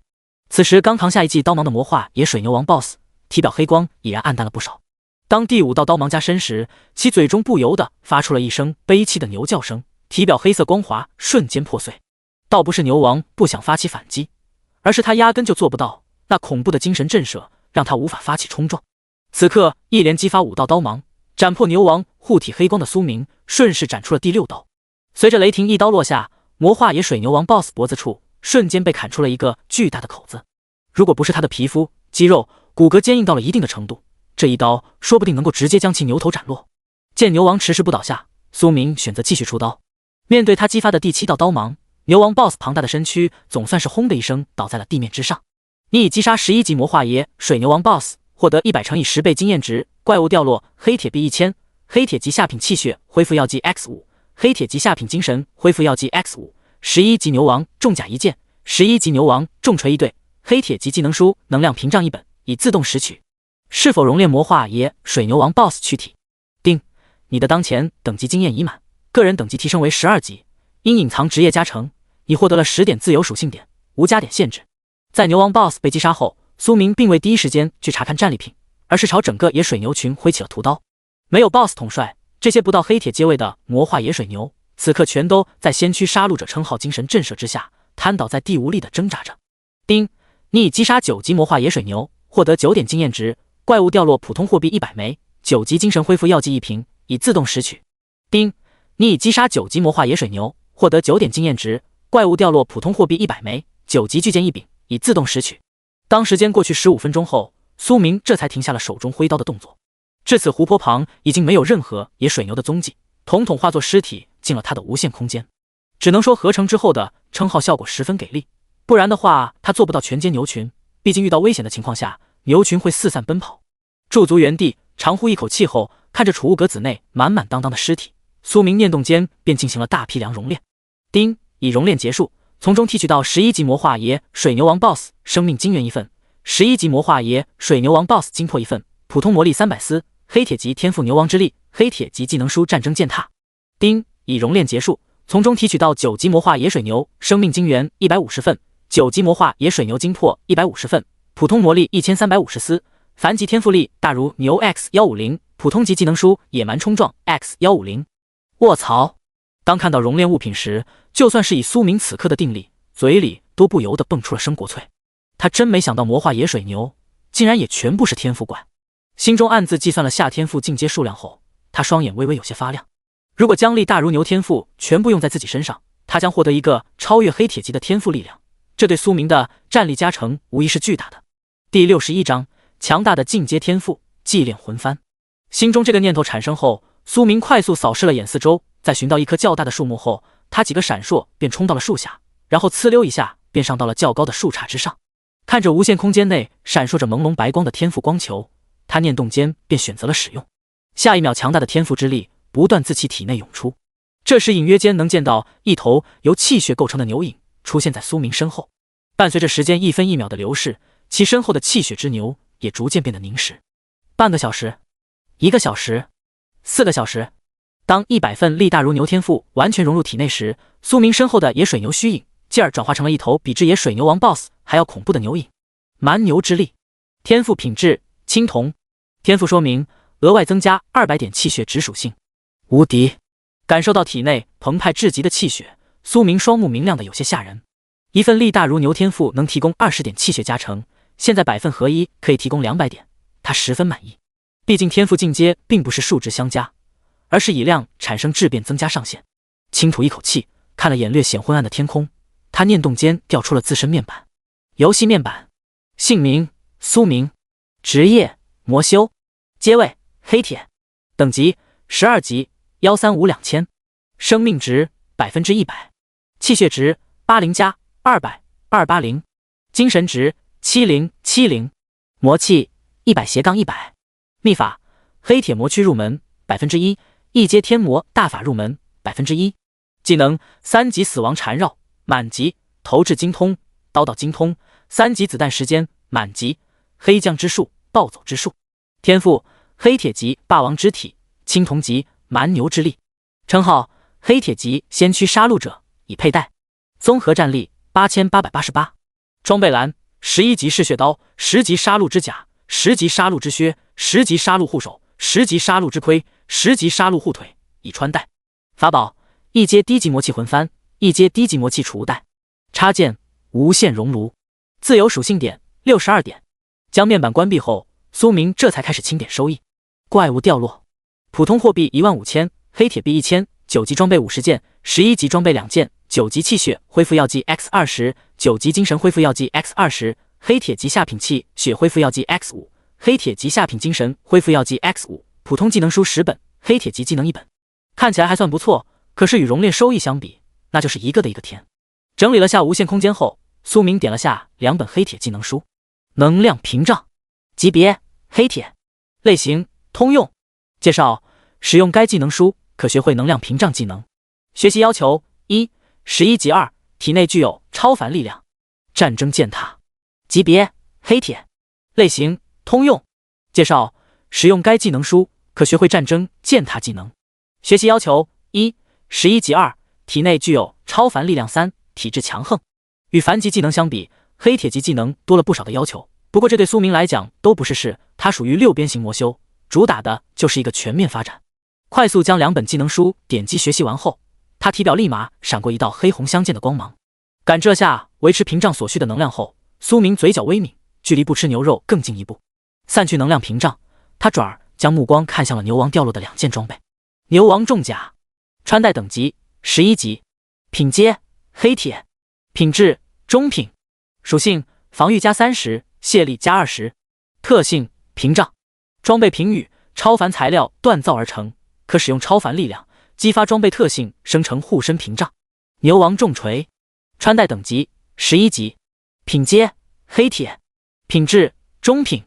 此时刚扛下一记刀芒的魔化野水牛王 BOSS 体表黑光已然暗淡了不少。当第5道刀芒加身时，其嘴中不由得发出了一声悲凄的牛叫声，体表黑色光华瞬间破碎。倒不是牛王不想发起反击，而是他压根就做不到，那恐怖的精神震慑让他无法发起冲撞。此刻一连激发5道刀芒，斩破牛王护体黑光的苏明顺势斩出了第6刀。随着雷霆一刀落下，魔化野水牛王 BOSS 脖子处瞬间被砍出了一个巨大的口子。如果不是他的皮肤、肌肉、骨骼坚硬到了一定的程度，这一刀说不定能够直接将其牛头斩落。见牛王迟迟不倒下，苏明选择继续出刀。面对他激发的第7道刀芒，牛王 BOSS 庞大的身躯总算是轰的一声倒在了地面之上。你已击杀11级魔化野水牛王 BOSS， 获得100乘以10倍经验值，怪物掉落黑铁币1000，黑铁级下品气血恢复药剂 X5， 黑铁级下品精神恢复药剂 X5。 11级牛王重甲1件，11级牛王重锤1对，黑铁级技能书能量屏障1本，已自动拾取。是否熔炼魔化野水牛王 BOSS 躯体？丁，你的当前等级经验已满，个人等级提升为12级，因隐藏职业加成，你获得了10点自由属性点，无加点限制。在牛王 BOSS 被击杀后，苏明并未第一时间去查看战利品，而是朝整个野水牛群挥起了屠刀。没有 BOSS 统帅，这些不到黑铁阶位的魔化野水牛，此刻全都在先驱杀戮者称号精神震慑之下，瘫倒在地无力的挣扎着。丁，你已击杀9级魔化野水牛，获得9点经验值，怪物掉落普通货币100枚，9级精神恢复药剂1瓶，已自动拾取。丁，你已击杀9级魔化野水牛，获得9点经验值，怪物掉落普通货币100枚，9级巨剑1柄，已自动拾取。当时间过去15分钟后，苏明这才停下了手中挥刀的动作。至此湖泊旁已经没有任何野水牛的踪迹，统统化作尸体进了他的无限空间。只能说合成之后的称号效果十分给力，不然的话他做不到全歼牛群，毕竟遇到危险的情况下，牛群会四散奔跑。驻足原地长呼一口气后，看着储物格子内满满当当的尸体，苏明念动间便进行了大批量熔炼。丁，已熔炼结束，从中提取到11级魔化野水牛王 BOSS 生命精元1份，11级魔化野水牛王 BOSS 精魄1份，普通魔力300丝，黑铁级天赋牛王之力，黑铁级技能书战争践踏。丁，已熔炼结束，从中提取到9级魔化野水牛生命精元150份，9级魔化野水牛精魄150份，普通魔力1350丝，凡级天赋力大如牛 X150， 普通级技能书野蛮冲撞 X150。卧槽！当看到熔炼物品时，就算是以苏明此刻的定力，嘴里都不由得蹦出了声国粹。他真没想到魔化野水牛竟然也全部是天赋怪。心中暗自计算了下天赋进阶数量后，他双眼微微有些发亮。如果将力大如牛天赋全部用在自己身上，他将获得一个超越黑铁级的天赋力量，这对苏明的战力加成无疑是巨大的。第61章强大的进阶天赋祭炼魂幡。心中这个念头产生后，苏明快速扫视了眼四周，在寻到一棵较大的树木后，他几个闪烁便冲到了树下，然后呲溜一下便上到了较高的树杈之上。看着无限空间内闪烁着朦胧白光的天赋光球，他念动间便选择了使用。下一秒，强大的天赋之力不断自其体内涌出。这时隐约间能见到一头由气血构成的牛影出现在苏明身后，伴随着时间1分1秒的流逝，其身后的气血之牛也逐渐变得凝实。半个小时，1个小时，4个小时。当100份力大如牛天赋完全融入体内时，苏明身后的野水牛虚影继而转化成了一头比之野水牛王 BOSS 还要恐怖的牛影。蛮牛之力，天赋品质青铜，天赋说明额外增加200点气血值属性，无敌。感受到体内澎湃至极的气血，苏明双目明亮的有些吓人。一份力大如牛天赋能提供20点气血加成，现在100份合一可以提供200点，他十分满意。毕竟天赋进阶并不是数值相加，而是以量产生质变增加上限。轻吐一口气，看了眼略显昏暗的天空，他念动间调出了自身面板。游戏面板，姓名苏明，职业魔修，阶位黑铁，等级12级1352000，生命值100%，气血值80+200，280，精神值7070，魔气100-100，秘法黑铁魔躯入门1%，一阶天魔大法入门1%，技能3级死亡缠绕满级，投掷精通，刀道精通，3级子弹时间满级，黑将之术暴走之术，天赋黑铁级霸王之体，青铜级蛮牛之力，称号黑铁级先驱杀戮者，已佩戴，综合战力8888，装备栏11级嗜血刀，10级杀戮之甲，10级杀戮之靴，10级杀戮护手，10级杀戮之盔，10级杀戮护腿，已穿戴。法宝一阶低级魔气魂幡，一阶低级魔气储物袋，插件无限熔炉，自由属性点62点。将面板关闭后，苏明这才开始清点收益。怪物掉落，普通货币15000，黑铁币1000，9级装备50件，11级装备2件，9级气血恢复药剂 X20，9级精神恢复药剂 X20，黑铁级下品气血恢复药剂 X5，黑铁级下品精神恢复药剂 X5，普通技能书10本，黑铁级技能1本，看起来还算不错，可是与熔炼收益相比，那就是一个的一个甜。整理了下无限空间后，苏明点了下2本黑铁技能书。能量屏障，级别黑铁，类型通用。介绍：使用该技能书可学会能量屏障技能。学习要求：1，11级2，体内具有超凡力量，战争践踏。级别黑铁，类型通用。介绍：使用该技能书可学会战争践踏技能。学习要求：1，11级2，体内具有超凡力量3，体质强横。与凡级技能相比，黑铁级技能多了不少的要求，不过这对苏明来讲都不是事，他属于6边形魔修，主打的就是一个全面发展。快速将2本技能书点击学习完后，他体表立马闪过一道黑红相间的光芒，感知了下维持屏障所需的能量后，苏明嘴角微抿，距离不吃牛肉更进一步。散去能量屏障，他转而将目光看向了牛王掉落的2件装备。牛王重甲，穿戴等级11级，品阶黑铁，品质中品，属性防御+30，卸力+20，特性屏障，装备评语超凡材料锻造而成，可使用超凡力量激发装备特性生成护身屏障。牛王重锤，穿戴等级11级，品阶黑铁，品质中品，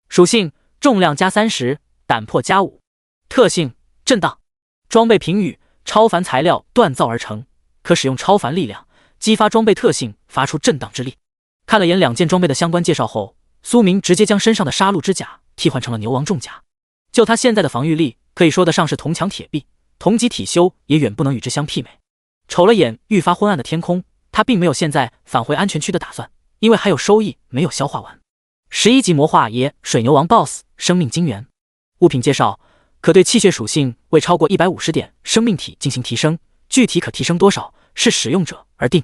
属性重量+30，胆魄+5，特性震荡，装备评语超凡材料锻造而成，可使用超凡力量激发装备特性发出震荡之力。看了眼2件装备的相关介绍后，苏明直接将身上的杀戮之甲替换成了牛王重甲。就他现在的防御力，可以说得上是铜墙铁壁，同级体修也远不能与之相媲美。瞅了眼愈发昏暗的天空，他并没有现在返回安全区的打算，因为还有收益没有消化完。11级魔化爷水牛王 BOSS 生命晶元。物品介绍：可对气血属性未超过150点生命体进行提升，具体可提升多少视使用者而定。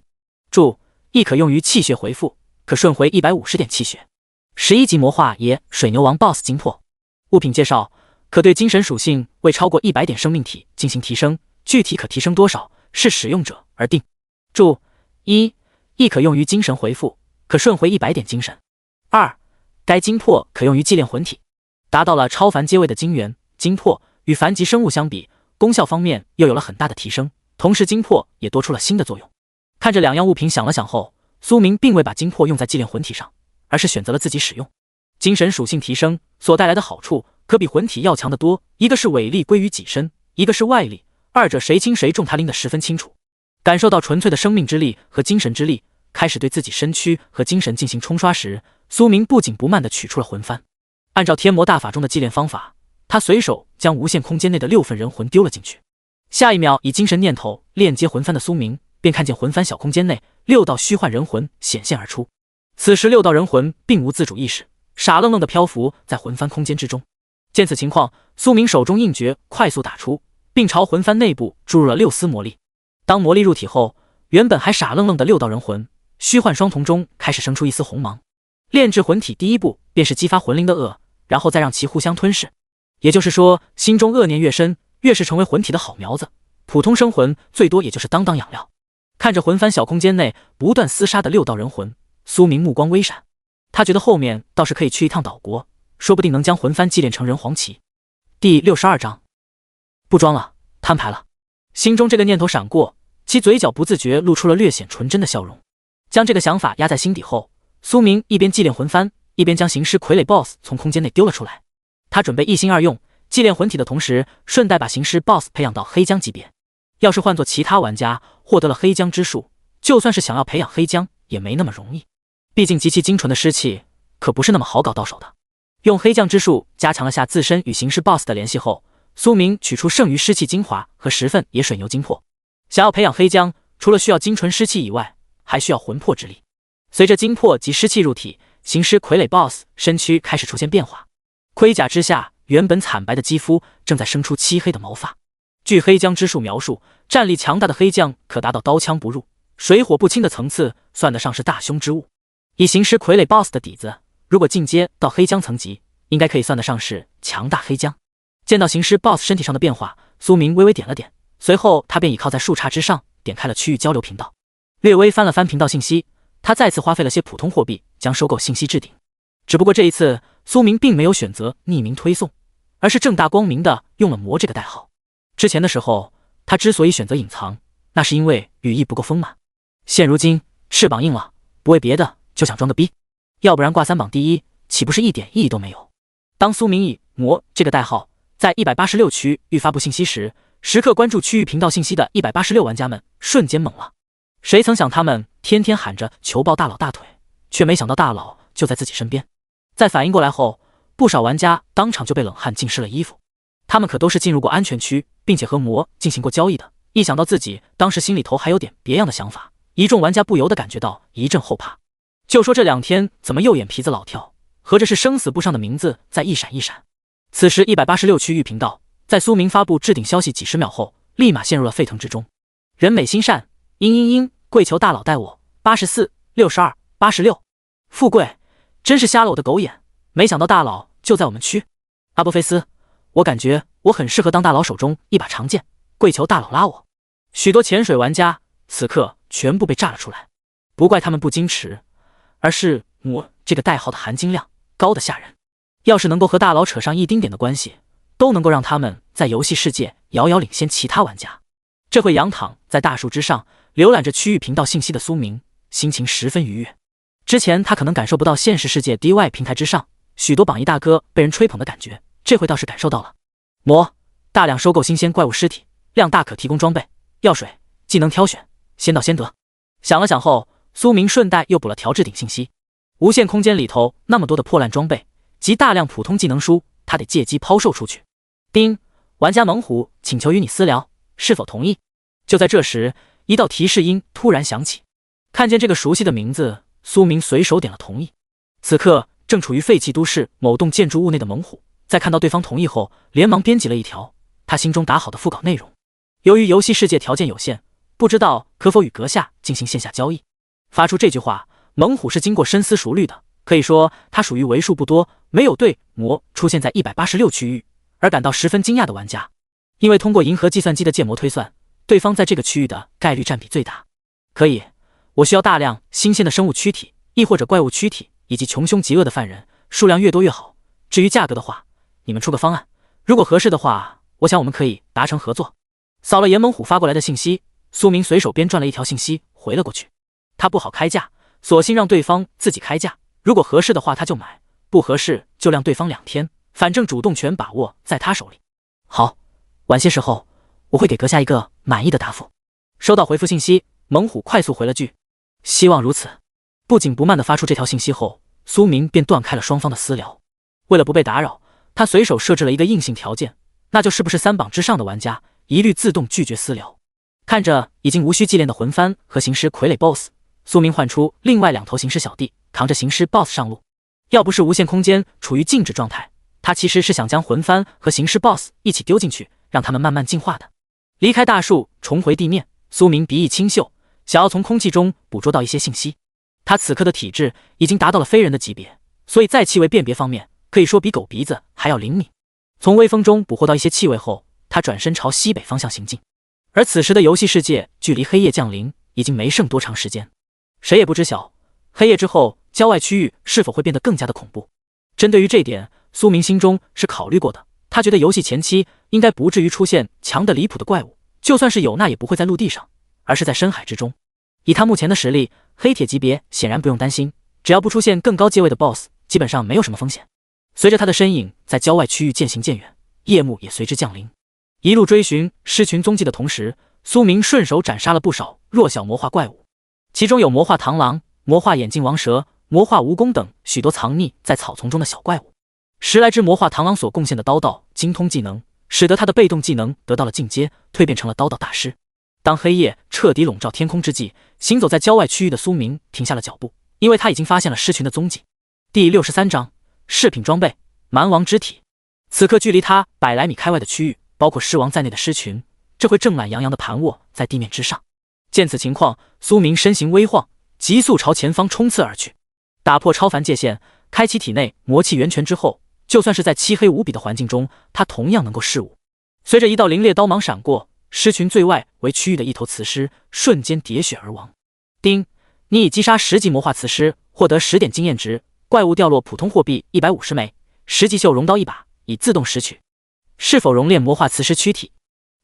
注：亦可用于气血回复，可顺回150点气血。11级魔化爷水牛王 BOSS 精魄。物品介绍：可对精神属性未超过100点生命体进行提升，具体可提升多少视使用者而定。注：1，亦可用于精神回复，可顺回100点精神。2，该精魄可用于祭炼魂体。达到了超凡阶位的精元精魄，与凡级生物相比，功效方面又有了很大的提升，同时精魄也多出了新的作用。看着2样物品想了想后，苏明并未把精魄用在祭炼魂体上，而是选择了自己使用。精神属性提升所带来的好处可比魂体要强得多，一个是伪力归于己身，一个是外力，二者谁轻谁重他拎得十分清楚。感受到纯粹的生命之力和精神之力开始对自己身躯和精神进行冲刷时，苏明不紧不慢地取出了魂幡。按照天魔大法中的祭炼方法，他随手将无限空间内的6份人魂丢了进去。下一秒，以精神念头链接魂幡的苏明便看见魂幡小空间内6道虚幻人魂显现而出。此时6道人魂并无自主意识，傻愣愣地漂浮在魂幡空间之中。见此情况，苏明手中印诀快速打出，并朝魂幡内部注入了6丝魔力。当魔力入体后，原本还傻愣愣的6道人魂虚幻双瞳中开始生出一丝红芒。炼制魂体第一步便是激发魂灵的恶，然后再让其互相吞噬。也就是说，心中恶念越深，越是成为魂体的好苗子，普通生魂最多也就是当当养料。看着魂幡小空间内不断厮杀的6道人魂，苏明目光微闪，他觉得后面倒是可以去一趟岛国，说不定能将魂幡祭炼成人皇旗。第62章，不装了，摊牌了。心中这个念头闪过，其嘴角不自觉露出了略显纯真的笑容。将这个想法压在心底后，苏明一边祭炼魂幡，一边将行尸傀儡 BOSS 从空间内丢了出来。他准备一心二用，祭炼魂体的同时，顺带把行尸 BOSS 培养到黑姜级别。要是换做其他玩家，获得了黑姜之术，就算是想要培养黑姜，也没那么容易。毕竟极其精纯的尸气可不是那么好搞到手的。用黑将之术加强了下自身与行尸 BOSS 的联系后，苏明取出剩余尸气精华和10份野水牛精魄。想要培养黑姜，除了需要精纯尸气以外，还需要魂魄之力。随着精魄及尸气入体，行尸傀儡 BOSS 身躯开始出现变化。盔甲之下，原本惨白的肌肤正在生出漆黑的毛发。据黑姜之术描述，战力强大的黑将可达到刀枪不入、水火不侵的层次，算得上是大凶之物。以行尸傀儡 BOSS 的底子，如果进阶到黑姜层级，应该可以算得上是强大黑姜。见到行尸 BOSS 身体上的变化，苏明微微点了点，随后他便倚靠在树杈之上，点开了区域交流频道，略微翻了翻频道信息。他再次花费了些普通货币将收购信息置顶，只不过这一次苏明并没有选择匿名推送，而是正大光明的用了魔这个代号。之前的时候，他之所以选择隐藏，那是因为羽翼不够丰满。现如今翅膀硬了，不为别的，就想装个逼，要不然挂3榜第一，岂不是一点意义都没有？当苏明以魔这个代号在186区域发布信息时，时刻关注区域频道信息的186玩家们瞬间懵了。谁曾想他们天天喊着求抱大佬大腿，却没想到大佬就在自己身边。在反应过来后，不少玩家当场就被冷汗浸湿了衣服。他们可都是进入过安全区，并且和魔进行过交易的，一想到自己当时心里头还有点别样的想法，一众玩家不由得感觉到一阵后怕。就说这2天怎么又眼皮子老跳，合着是生死簿上的名字在一闪一闪。此时186区域频道在苏明发布置顶消息几10秒后，立马陷入了沸腾之中。人美心善，跪求大佬带我84、62、86。富贵，真是瞎了我的狗眼，没想到大佬就在我们区。阿波菲斯，我感觉我很适合当大佬手中一把长剑，跪求大佬拉我。许多潜水玩家此刻全部被炸了出来，不怪他们不矜持，而是魔这个代号的含金量高得吓人。要是能够和大佬扯上一丁点的关系，都能够让他们在游戏世界遥遥领先其他玩家。这会仰躺在大树之上浏览着区域频道信息的苏明，心情十分愉悦。之前他可能感受不到现实世界 DY 平台之上许多榜一大哥被人吹捧的感觉，这回倒是感受到了。魔大量收购新鲜怪物尸体，量大可提供装备、药水、技能挑选，先到先得。想了想后，苏明顺带又补了条置顶信息。无限空间里头那么多的破烂装备及大量普通技能书，他得借机抛售出去。丁，玩家猛虎请求与你私聊，是否同意？就在这时，一道提示音突然响起。看见这个熟悉的名字，苏明随手点了同意。此刻正处于废弃都市某栋建筑物内的猛虎，在看到对方同意后，连忙编辑了一条他心中打好的副稿内容。由于游戏世界条件有限，不知道可否与阁下进行线下交易。发出这句话，猛虎是经过深思熟虑的，可以说他属于为数不多没有对魔出现在186区域而感到十分惊讶的玩家。因为通过银河计算机的建模推算，对方在这个区域的概率占比最大。可以，我需要大量新鲜的生物躯体，亦或者怪物躯体，以及穷凶极恶的犯人，数量越多越好。至于价格的话，你们出个方案，如果合适的话，我想我们可以达成合作。扫了严猛虎发过来的信息，苏明随手编撰了一条信息回了过去。他不好开价，索性让对方自己开价，如果合适的话他就买，不合适就晾对方2天，反正主动权把握在他手里。好，晚些时候我会给阁下一个满意的答复。收到回复信息，猛虎快速回了句希望如此。不紧不慢地发出这条信息后，苏明便断开了双方的私聊。为了不被打扰，他随手设置了一个硬性条件，那就是不是3榜之上的玩家一律自动拒绝私聊。看着已经无需祭炼的魂幡和行尸傀儡 BOSS， 苏明唤出另外2头行尸小弟，扛着行尸 BOSS 上路。要不是无限空间处于静止状态，他其实是想将魂幡和行尸 BOSS 一起丢进去，让他们慢慢进化的。离开大树重回地面，苏明鼻翼清秀，想要从空气中捕捉到一些信息。他此刻的体质已经达到了非人的级别，所以在气味辨别方面可以说比狗鼻子还要灵敏。从微风中捕获到一些气味后，他转身朝西北方向行进。而此时的游戏世界距离黑夜降临已经没剩多长时间。谁也不知晓黑夜之后郊外区域是否会变得更加的恐怖。针对于这点，苏明心中是考虑过的。他觉得游戏前期应该不至于出现强的离谱的怪物，就算是有，那也不会在陆地上，而是在深海之中。以他目前的实力，黑铁级别显然不用担心，只要不出现更高阶位的 BOSS， 基本上没有什么风险。随着他的身影在郊外区域渐行渐远，夜幕也随之降临。一路追寻狮群踪迹的同时，苏明顺手斩杀了不少弱小魔化怪物，其中有魔化螳螂、魔化眼镜王蛇、魔化蜈蚣等许多藏匿在草丛中的小怪物。10来只魔化螳螂所贡献的刀道精通技能，使得他的被动技能得到了进阶，蜕变成了刀道大师。当黑夜彻底笼罩天空之际，行走在郊外区域的苏明停下了脚步，因为他已经发现了狮群的踪迹。第63章饰品装备蛮王之体。此刻距离他100来米开外的区域，包括狮王在内的狮群，这会正懒洋洋地盘卧在地面之上。见此情况，苏明身形微晃，急速朝前方冲刺而去。打破超凡界限，开启体内魔气源泉之后，就算是在漆黑无比的环境中，他同样能够视物。随着一道凌冽刀芒闪过，狮群最外围区域的一头雌狮瞬间喋血而亡。丁，你已击杀10级魔化雌狮，获得10点经验值，怪物掉落普通货币150枚，10级绣绒刀1把，已自动拾取。是否熔炼魔化雌狮躯体？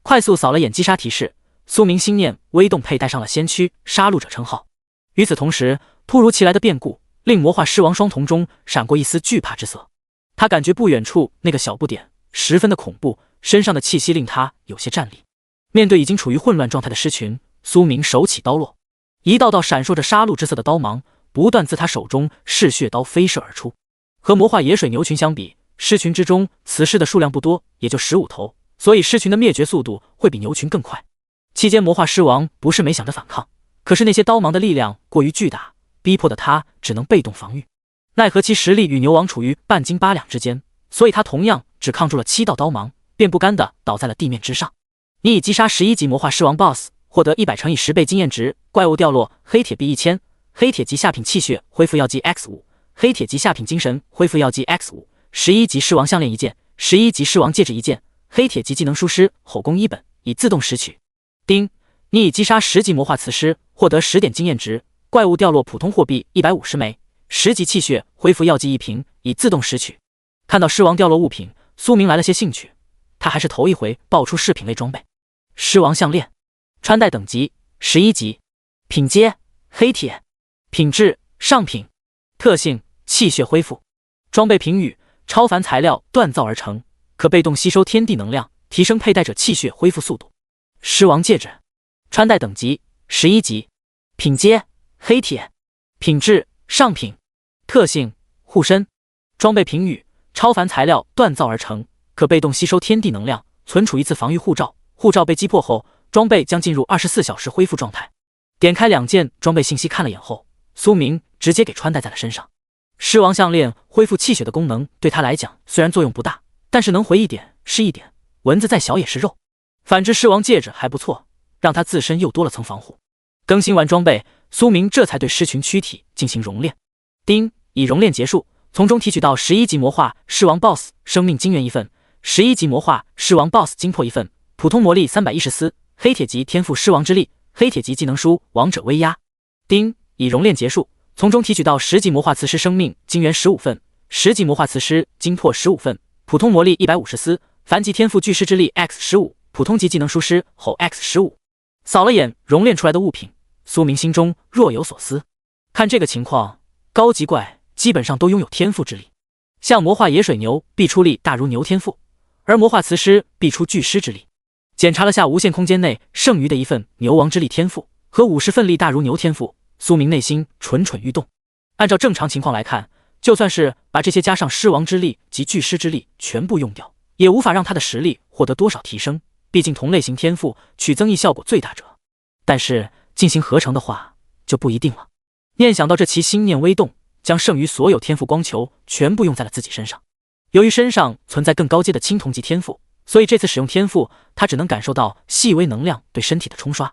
快速扫了眼击杀提示，苏明心念微动，佩戴上了先驱杀戮者称号。与此同时，突如其来的变故令魔化狮王双瞳中闪过一丝惧怕之色。他感觉不远处那个小不点十分的恐怖，身上的气息令他有些战栗。面对已经处于混乱状态的狮群，苏明手起刀落，一道道闪烁着杀戮之色的刀芒不断自他手中嗜血刀飞射而出。和魔化野水牛群相比，狮群之中雌狮的数量不多，也就15头，所以狮群的灭绝速度会比牛群更快。期间魔化狮王不是没想着反抗，可是那些刀芒的力量过于巨大，逼迫的他只能被动防御。奈何其实力与牛王处于半斤八两之间，所以他同样只抗住了7道刀芒，便不甘地倒在了地面之上。你已击杀11级魔化狮王 BOSS， 获得100乘以10倍经验值，怪物掉落黑铁币1000，黑铁级下品气血恢复药剂 X5， 黑铁级下品精神恢复药剂 X5， 11级狮王项链1件，11级狮王戒指1件，黑铁级技能书师吼功1本，已自动拾取。丁，你已击杀10级魔化雌狮，获得10点经验值，怪物掉落普通货币150枚，10级气血恢复药剂1瓶，已自动拾取。看到狮王掉落物品，苏明来了些兴趣，他还是头一回爆出饰品类装备。狮王项链，穿戴等级11级，品阶黑铁，品质上品，特性气血恢复。装备评语：超凡材料锻造而成，可被动吸收天地能量，提升佩戴者气血恢复速度。狮王戒指，穿戴等级11级，品阶黑铁，品质上品，特性护身。装备评语：超凡材料锻造而成，可被动吸收天地能量，存储1次防御护罩，护罩被击破后，装备将进入24小时恢复状态。点开2件装备信息看了眼后，苏明直接给穿戴在了身上。狮王项链恢复气血的功能对他来讲虽然作用不大，但是能回一点是一点，蚊子再小也是肉。反之狮王戒指还不错，让他自身又多了层防护。更新完装备，苏明这才对狮群躯体进行熔炼。丁，已熔炼结束，从中提取到11级魔化狮王 BOSS 生命精元1份，11级魔化狮王 BOSS 精魄1份，普通魔力310丝，黑铁级天赋狮王之力，黑铁级技能书王者威压。丁，已熔炼结束，从中提取到10级魔化雌狮生命精元15份，10级魔化雌狮精魄15份，普通魔力150丝，凡级天赋巨狮之力 X15， 普通级技能书师吼 X15。扫了眼熔炼出来的物品，苏明心中若有所思。看这个情况，高级怪基本上都拥有天赋之力，像魔化野水牛必出力大如牛天赋，而魔化雌狮必出巨狮之力。检查了下无限空间内剩余的一份牛王之力天赋和50份力大如牛天赋，苏明内心蠢蠢欲动。按照正常情况来看，就算是把这些加上狮王之力及巨狮之力全部用掉，也无法让他的实力获得多少提升，毕竟同类型天赋取增益效果最大者。但是进行合成的话就不一定了。念想到这，其心念微动，将剩余所有天赋光球全部用在了自己身上。由于身上存在更高阶的青铜级天赋，所以这次使用天赋，他只能感受到细微能量对身体的冲刷。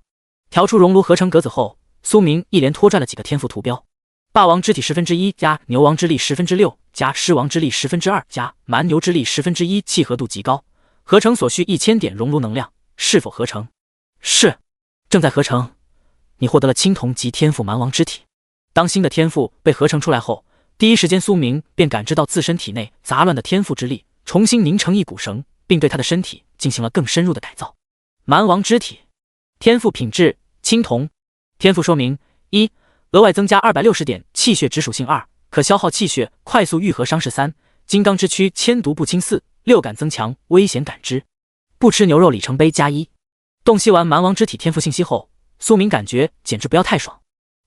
调出熔炉合成格子后，苏明一连拖拽了几个天赋图标：霸王之体1/10加牛王之力6%加狮王之力2%加蛮牛之力1/10，契合度极高。合成所需1000点熔炉能量，是否合成？是，正在合成。你获得了青铜级天赋蛮王之体。当新的天赋被合成出来后，第一时间苏明便感知到自身体内杂乱的天赋之力重新凝成一股绳，并对他的身体进行了更深入的改造。蛮王之体，天赋品质青铜。天赋说明：一、额外增加260点气血值属性2，可消耗气血快速愈合伤势3，金刚之躯千毒不侵4，六感增强危险感知。不吃牛肉里程碑+1。洞悉完蛮王之体天赋信息后，苏明感觉简直不要太爽。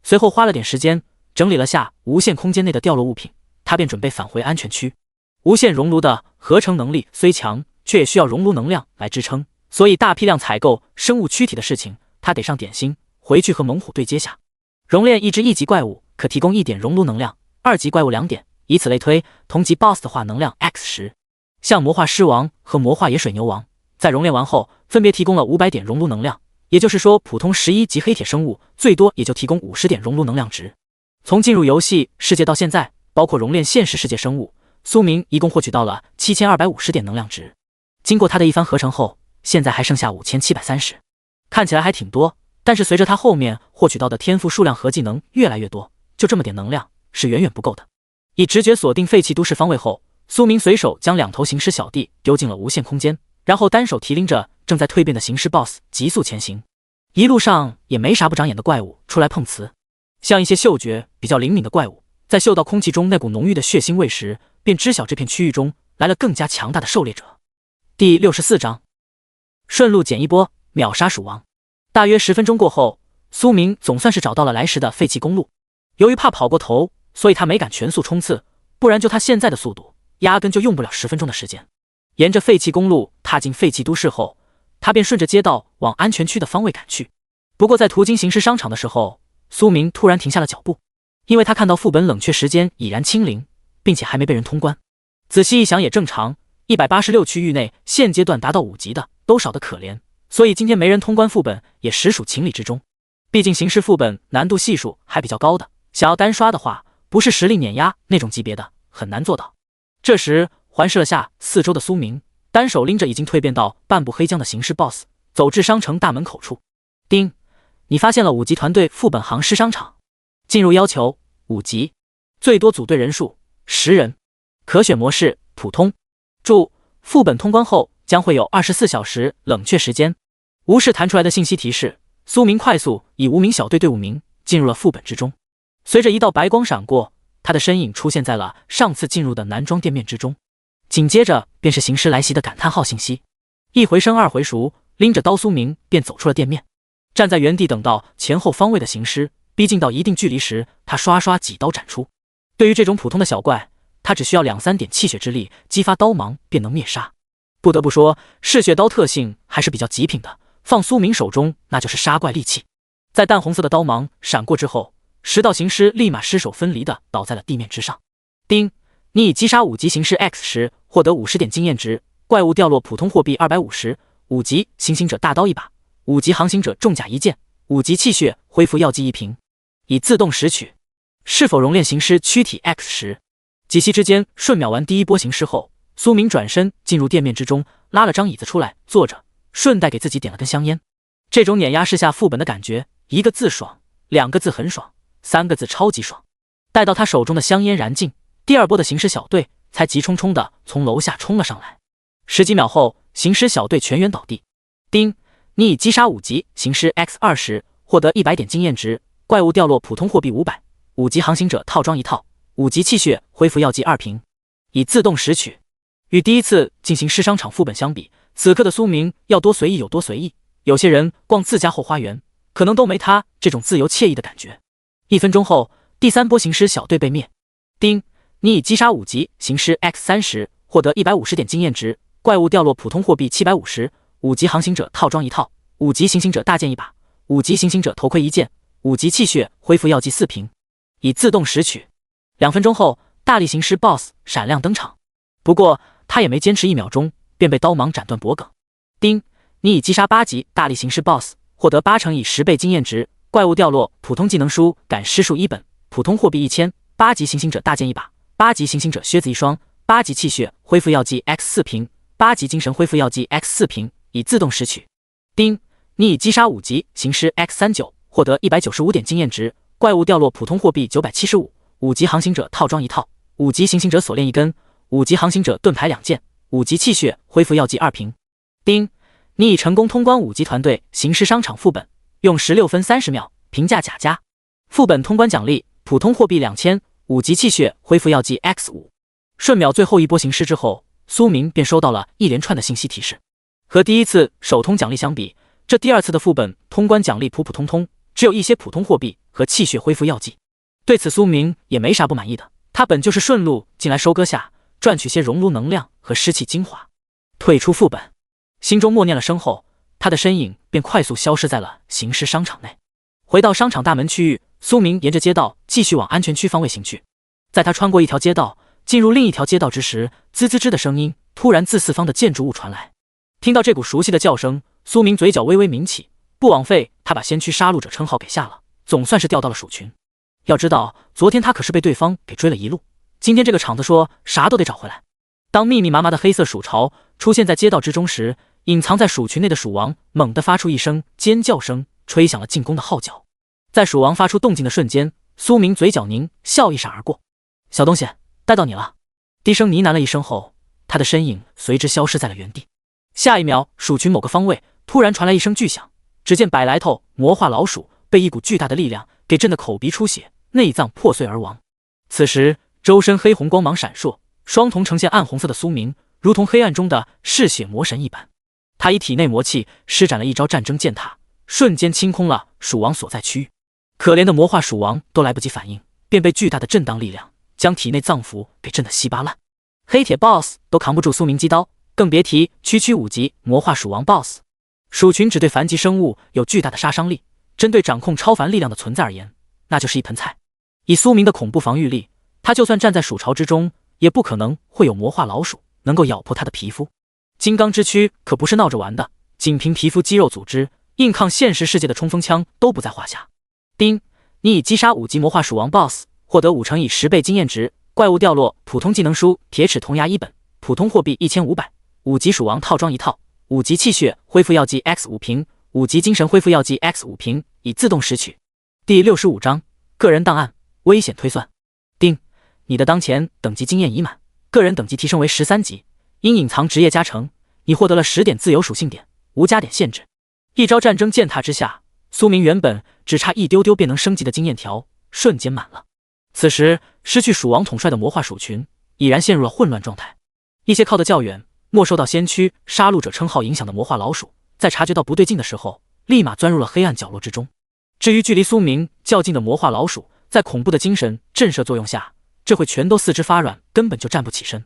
随后花了点时间整理了下无限空间内的掉落物品，他便准备返回安全区。无限熔炉的合成能力虽强，却也需要熔炉能量来支撑，所以大批量采购生物躯体的事情他得上点心，回去和猛虎对接下。熔炼一只1级怪物可提供1点熔炉能量，2级怪物2点，以此类推，同级 BOSS 的话能量 X10。像魔化狮王和魔化野水牛王在熔炼完后分别提供了500点熔炉能量，也就是说普通11级黑铁生物最多也就提供50点熔炉能量值。从进入游戏世界到现在，包括熔炼现实世界生物，苏明一共获取到了7250点能量值。经过他的一番合成后，现在还剩下5730，看起来还挺多，但是随着他后面获取到的天赋数量和技能越来越多，就这么点能量是远远不够的。以直觉锁定废弃都市方位后，苏明随手将2头行尸小弟丢进了无限空间，然后单手提拎着正在蜕变的行尸 BOSS 急速前行。一路上也没啥不长眼的怪物出来碰瓷，像一些嗅觉比较灵敏的怪物，在嗅到空气中那股浓郁的血腥味时，便知晓这片区域中来了更加强大的狩猎者。第64章，顺路捡一波，秒杀鼠王。大约10分钟过后，苏明总算是找到了来时的废弃公路。由于怕跑过头，所以他没敢全速冲刺，不然就他现在的速度，压根就用不了10分钟的时间。沿着废弃公路踏进废弃都市后，他便顺着街道往安全区的方位赶去。不过在途经行尸商场的时候，苏明突然停下了脚步，因为他看到副本冷却时间已然清零，并且还没被人通关。仔细一想也正常，186区域内现阶段达到5级的都少得可怜，所以今天没人通关副本也实属情理之中。毕竟行尸副本难度系数还比较高的，想要单刷的话，不是实力碾压那种级别的，很难做到。这时环视了下四周的苏明，单手拎着已经蜕变到半部黑浆的行尸 BOSS， 走至商城大门口处。丁，你发现了5级团队副本行尸商场。进入要求5级，最多组队人数10人，可选模式普通。注：副本通关后将会有24小时冷却时间。无视弹出来的信息提示，苏明快速以无名小队队伍名进入了副本之中。随着一道白光闪过，他的身影出现在了上次进入的男装店面之中。紧接着便是行尸来袭的感叹号信息。一回生二回熟，拎着刀苏明便走出了店面，站在原地等到前后方位的行尸逼近到一定距离时，他刷刷几刀斩出。对于这种普通的小怪，他只需要2-3点气血之力激发刀芒便能灭杀。不得不说，嗜血刀特性还是比较极品的，放苏明手中那就是杀怪利器。在淡红色的刀芒闪过之后，10道行尸立马尸首分离的倒在了地面之上。丁，你已击杀5级行尸 X10， 获得50点经验值，怪物掉落普通货币250， 5级行刑者大刀1把，5级航行者重甲1件，5级气血恢复药剂1瓶，已自动拾取。是否熔炼行尸躯体 X10？ 几息之间瞬秒完第一波行尸后，苏明转身进入店面之中，拉了张椅子出来坐着，顺带给自己点了根香烟。这种碾压式下副本的感觉，1个字爽，2个字很爽，3个字超级爽。待到他手中的香烟燃尽，第二波的行尸小队才急冲冲的从楼下冲了上来。10几秒后，行尸小队全员倒地。丁，你已击杀5级行尸 X20， 获得100点经验值，怪物掉落普通货币500， 5级航行者套装1套，5级气血恢复药剂2瓶，已自动拾取。与第一次进行尸商场副本相比，此刻的苏明要多随意有多随意。有些人逛自家后花园，可能都没他这种自由惬意的感觉。1分钟后，第3波行尸小队被灭。丁，你已击杀5级行尸 X30， 获得150点经验值，怪物掉落普通货币750， 5级航行者套装1套，5级行刑者大剑1把，5级行刑者头盔1件，5级气血恢复药剂4瓶，已自动拾取。2分钟后，大力行尸 BOSS 闪亮登场，不过他也没坚持1秒钟，便被刀芒斩断脖颈。丁，你已击杀8级大力行尸 BOSS， 获得8乘以10倍经验值，怪物掉落普通技能书赶尸术1本，普通货币1000， 8级行刑者大剑1把，8级行刑者靴子1双，8级气血恢复药剂 X4 瓶，8级精神恢复药剂 X4 瓶，已自动拾取。丁，你已击杀5级行尸 X39， 获得195点经验值，怪物掉落普通货币975，五级航行者套装一套，五级行刑者锁链一根，五级航行者盾牌2件，五级气血恢复药剂2瓶。丁，你已成功通关5级团队行尸商场副本，用16分30秒，评价甲加。副本通关奖励：普通货币2000，五级气血恢复药剂 X5。瞬秒最后一波行尸之后，苏明便收到了一连串的信息提示。和第一次首通奖励相比，这第二次的副本通关奖励普普通通，只有一些普通货币和气血恢复药剂。对此苏明也没啥不满意的，他本就是顺路进来收割下，赚取些熔炉能量和湿气精华。退出副本，心中默念了声后，他的身影便快速消失在了行尸商场内。回到商场大门区域，苏明沿着街道继续往安全区方位行去。在他穿过一条街道，进入另一条街道之时，滋滋滋的声音突然自四方的建筑物传来。听到这股熟悉的叫声，苏明嘴角微微抿起，不枉费他把先驱杀戮者称号给下了，总算是调到了鼠群。要知道，昨天他可是被对方给追了一路，今天这个场子说啥都得找回来。当密密麻麻的黑色鼠巢出现在街道之中时，隐藏在鼠群内的鼠王猛地发出一声尖叫声，吹响了进攻的号角。在鼠王发出动静的瞬间，苏明嘴角凝笑一闪而过。小东西，带到你了。低声呢喃了一声后，他的身影随之消失在了原地。下一秒，鼠群某个方位突然传来一声巨响，只见百来头魔化老鼠被一股巨大的力量给震得口鼻出血，内脏破碎而亡。此时周身黑红光芒闪烁，双瞳呈现暗红色的苏明如同黑暗中的嗜血魔神一般。他以体内魔气施展了一招战争践踏，瞬间清空了鼠王所在区域。可怜的魔化鼠王都来不及反应，便被巨大的震荡力量将体内脏腑给震得稀巴烂。黑铁 BOSS 都扛不住苏明击刀，更别提区区5级魔化鼠王 BOSS。 鼠群只对凡级生物有巨大的杀伤力，针对掌控超凡力量的存在而言，那就是一盆菜。以苏明的恐怖防御力，他就算站在鼠巢之中，也不可能会有魔化老鼠能够咬破他的皮肤。金刚之躯可不是闹着玩的，仅凭皮肤肌肉组织，硬抗现实世界的冲锋枪都不在话下。丁，你已击杀5级魔化鼠王 BOSS， 获得5乘以10倍经验值。怪物掉落普通技能书铁齿铜牙1本，普通货币1500，五级鼠王套装一套，五级气血恢复药剂 X5 瓶，五级精神恢复药剂 X5 瓶，已自动拾取。第65章个人档案危险推算。丁，你的当前等级经验已满，个人等级提升为13级，因隐藏职业加成，你获得了10点自由属性点，无加点限制。一招战争践踏之下，苏明原本只差一丢丢便能升级的经验条瞬间满了。此时失去鼠王统帅的魔化鼠群已然陷入了混乱状态。一些靠得较远，没受到先驱杀戮者称号影响的魔化老鼠，在察觉到不对劲的时候，立马钻入了黑暗角落之中。至于距离苏明较近的魔化老鼠，在恐怖的精神震慑作用下，这会全都四肢发软，根本就站不起身。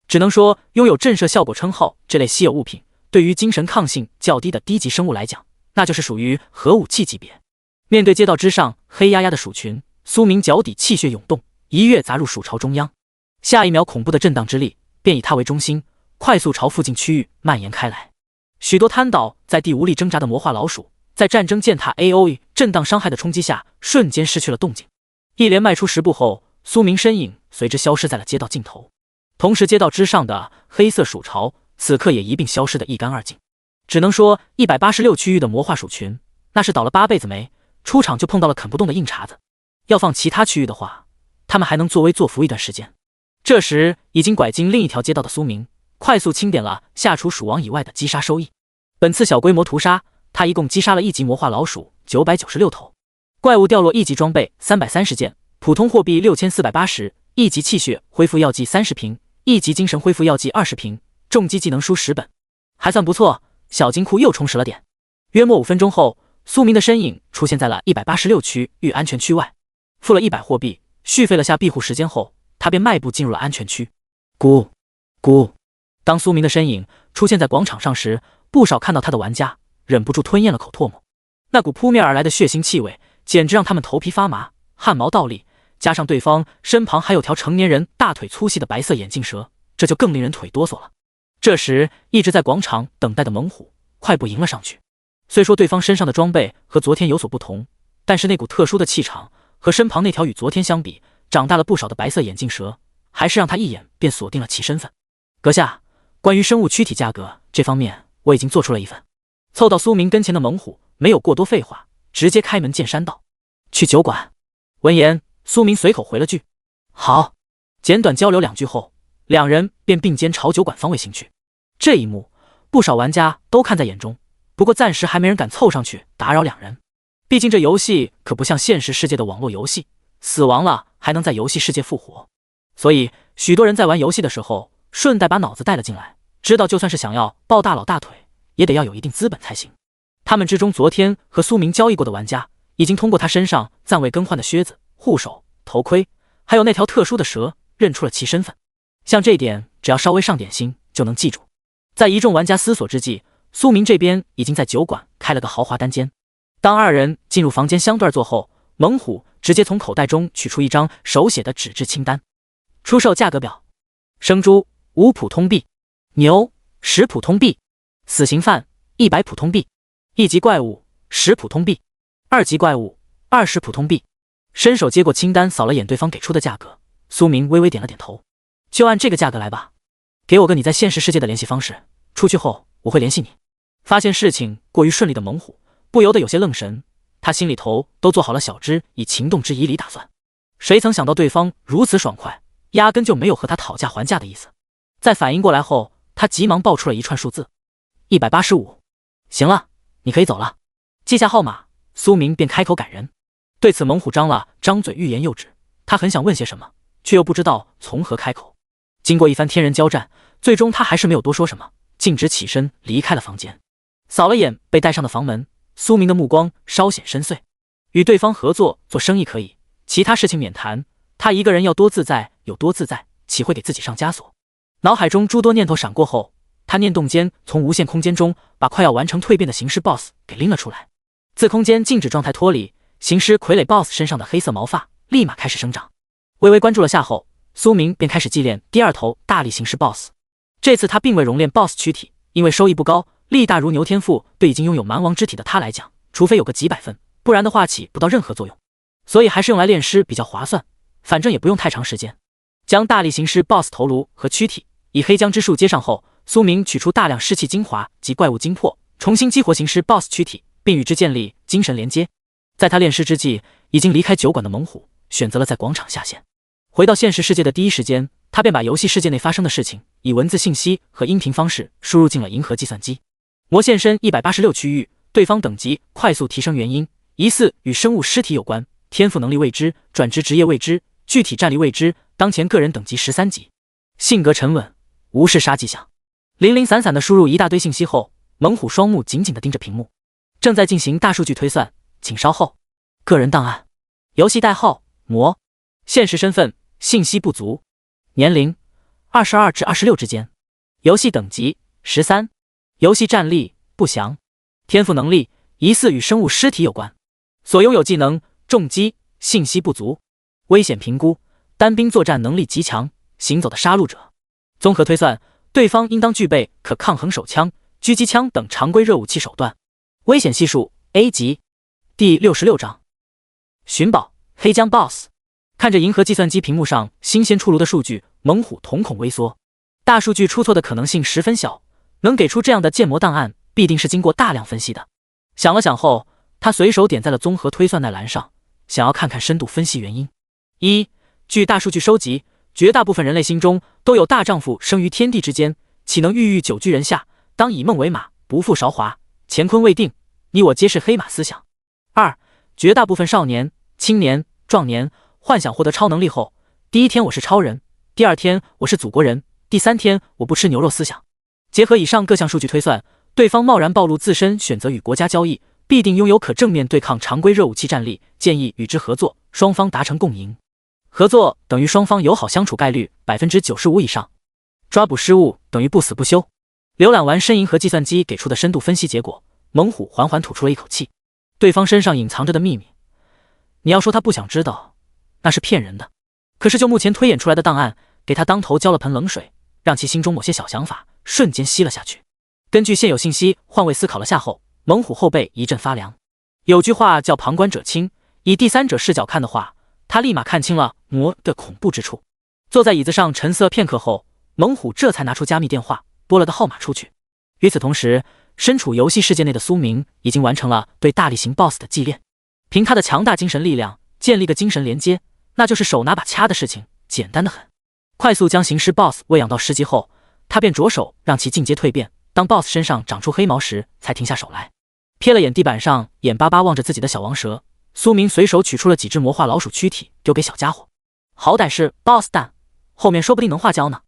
只能说，拥有震慑效果称号这类稀有物品，对于精神抗性较低的低级生物来讲，那就是属于核武器级别。面对街道之上黑压压的鼠群，苏明脚底气血涌动，一跃砸入鼠巢中央。下一秒，恐怖的震荡之力便以他为中心，快速朝附近区域蔓延开来。许多瘫倒在地无力挣扎的魔化老鼠，在战争践踏 AOE 震荡伤害的冲击下，瞬间失去了动静。一连迈出10步后，苏明身影随之消失在了街道尽头。同时，街道之上的黑色鼠巢此刻也一并消失得一干二净。只能说186区域的魔化鼠群，那是倒了8辈子霉，出场就碰到了啃不动的硬茬子。要放其他区域的话，他们还能作威作福一段时间。这时，已经拐进另一条街道的苏明，快速清点了下除鼠王以外的击杀收益。本次小规模屠杀，他一共击杀了1级魔化老鼠996头，怪物掉落1级装备330件，普通货币6480，1级气血恢复药剂30瓶，1级精神恢复药剂20瓶，重击技能书10本，还算不错。小金库又充实了点。约莫5分钟后，苏明的身影出现在了186区域安全区外。付了100货币，续费了下庇护时间后，他便迈步进入了安全区。咕咕，当苏明的身影出现在广场上时，不少看到他的玩家忍不住吞咽了口唾沫。那股扑面而来的血腥气味，简直让他们头皮发麻，汗毛倒立。加上对方身旁还有条成年人大腿粗细的白色眼镜蛇，这就更令人腿哆嗦了。这时，一直在广场等待的猛虎快步迎了上去。虽说对方身上的装备和昨天有所不同，但是那股特殊的气场和身旁那条与昨天相比长大了不少的白色眼镜蛇，还是让他一眼便锁定了其身份。阁下，关于生物躯体价格这方面，我已经做出了一份。凑到苏明跟前的猛虎没有过多废话，直接开门见山道：去酒馆。闻言，苏明随口回了句：“好。”简短交流2句后，两人便并肩朝酒馆方位行去。这一幕，不少玩家都看在眼中，不过暂时还没人敢凑上去打扰两人。毕竟这游戏可不像现实世界的网络游戏，死亡了还能在游戏世界复活。所以，许多人在玩游戏的时候，顺带把脑子带了进来，知道就算是想要抱大佬大腿，也得要有一定资本才行。他们之中，昨天和苏明交易过的玩家，已经通过他身上暂未更换的靴子、护手、头盔，还有那条特殊的蛇，认出了其身份。像这点，只要稍微上点心就能记住。在一众玩家思索之际，苏明这边已经在酒馆开了个豪华单间。当二人进入房间相对坐后，猛虎直接从口袋中取出一张手写的纸质清单。出售价格表：生猪5普通币，牛10普通币，死刑犯100普通币，1级怪物10普通币，2级怪物20普通币。伸手接过清单，扫了眼对方给出的价格，苏明微微点了点头。就按这个价格来吧，给我个你在现实世界的联系方式，出去后我会联系你。发现事情过于顺利的猛虎不由得有些愣神，他心里头都做好了小只以情动之以理打算。谁曾想到对方如此爽快，压根就没有和他讨价还价的意思。在反应过来后，他急忙报出了一串数字：185。行了，你可以走了。记下号码，苏明便开口赶人。对此，猛虎张了张嘴，欲言又止。他很想问些什么，却又不知道从何开口。经过一番天人交战，最终他还是没有多说什么，径直起身离开了房间。扫了眼被带上的房门，苏明的目光稍显深邃。与对方合作做生意可以，其他事情免谈。他一个人要多自在有多自在，岂会给自己上枷锁？脑海中诸多念头闪过后，他念动间从无限空间中把快要完成蜕变的行尸 BOSS 给拎了出来。自空间静止状态脱离，行尸傀儡 BOSS 身上的黑色毛发立马开始生长。微微关注了下后，苏明便开始祭炼第2头大力行尸 BOSS。这次他并未熔炼 BOSS 躯体，因为收益不高，力大如牛天赋对已经拥有蛮王之体的他来讲，除非有个几百分，不然的话起不到任何作用。所以还是用来炼尸比较划算，反正也不用太长时间。将大力行尸 BOSS 头颅和躯体以黑浆之术接上后，苏明取出大量尸气精华及怪物精魄，重新激活行尸 BOSS 躯体，并与之建立精神连接。在他炼尸之际，已经离开酒馆的猛虎选择了在广场下线。回到现实世界的第一时间，他便把游戏世界内发生的事情以文字信息和音频方式输入进了银河计算机。魔现身186区域，对方等级快速提升原因疑似与生物尸体有关，天赋能力未知，转职职业未知，具体战力未知，当前个人等级13级，性格沉稳，无事杀迹象。零零散散的输入一大堆信息后，猛虎双目紧紧地盯着屏幕，正在进行大数据推算，请稍后。个人档案，游戏代号魔，现实身份信息不足，年龄22至26之间，游戏等级13，游戏战力不详，天赋能力疑似与生物尸体有关，所拥有技能重击，信息不足，危险评估单兵作战能力极强，行走的杀戮者。综合推算，对方应当具备可抗衡手枪、狙击枪等常规热武器手段。危险系数 A 级。第66章寻宝黑浆 BOSS。 看着银河计算机屏幕上新鲜出炉的数据，猛虎瞳孔微缩。大数据出错的可能性十分小，能给出这样的建模档案，必定是经过大量分析的。想了想后，他随手点在了综合推算那栏上，想要看看深度分析原因。1. 据大数据收集，绝大部分人类心中都有大丈夫生于天地之间，岂能郁郁久居人下？当以梦为马，不负韶华，乾坤未定，你我皆是黑马思想。2. 绝大部分少年、青年、壮年幻想获得超能力后，第一天我是超人，第二天我是祖国人，第三天我不吃牛肉思想。结合以上各项数据推算，对方贸然暴露自身选择与国家交易，必定拥有可正面对抗常规热武器战力，建议与之合作，双方达成共赢。合作等于双方友好相处概率 95% 以上，抓捕失误等于不死不休。浏览完深银河计算机给出的深度分析结果，猛虎缓缓吐出了一口气。对方身上隐藏着的秘密，你要说他不想知道，那是骗人的。可是就目前推演出来的档案，给他当头浇了盆冷水，让其心中某些小想法瞬间吸了下去。根据现有信息换位思考了下后，猛虎后背一阵发凉。有句话叫旁观者清，以第三者视角看的话，他立马看清了魔的恐怖之处。坐在椅子上沉思了片刻后，猛虎这才拿出加密电话拨了个号码出去。与此同时，身处游戏世界内的苏明已经完成了对大力型 BOSS 的祭炼。凭他的强大精神力量，建立个精神连接，那就是手拿把掐的事情，简单的很。快速将行尸 BOSS 喂养到10级后，他便着手让其进阶蜕变。当 BOSS 身上长出黑毛时，才停下手来。瞥了眼地板上眼巴巴望着自己的小王蛇，苏明随手取出了几只魔化老鼠躯体，丢给小家伙。好歹是 BOSS 蛋，后面说不定能化胶呢，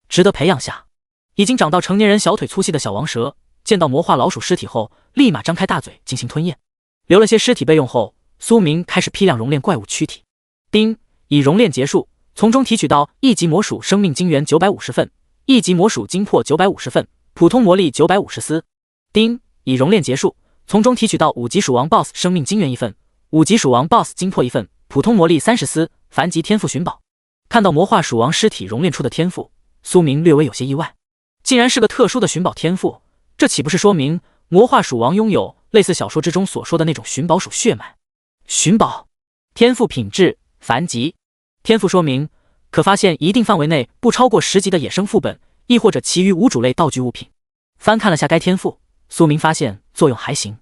值得培养下。已经长到成年人小腿粗细的小王蛇，见到魔化老鼠尸体后，立马张开大嘴进行吞咽。留了些尸体备用后，苏明开始批量熔炼怪物躯体。丁，已熔炼结束，从中提取到1级魔鼠生命精元950份，1级魔鼠精魄950份，普通魔力950丝。丁，已熔炼结束，从中提取到5级鼠王 BOSS 生命精元1份，5级鼠王 BOSS 精魄1份，普通魔力30丝，凡级天赋寻宝。看到魔化鼠王尸体熔炼出的天赋，苏明略微有些意外，竟然是个特殊的寻宝天赋，这岂不是说明魔化鼠王拥有类似小说之中所说的那种寻宝鼠血脉？寻宝天赋品质凡级，天赋说明可发现一定范围内不超过10级的野生副本，亦或者其余无主类道具物品。翻看了下该天赋，苏明发现作用还行，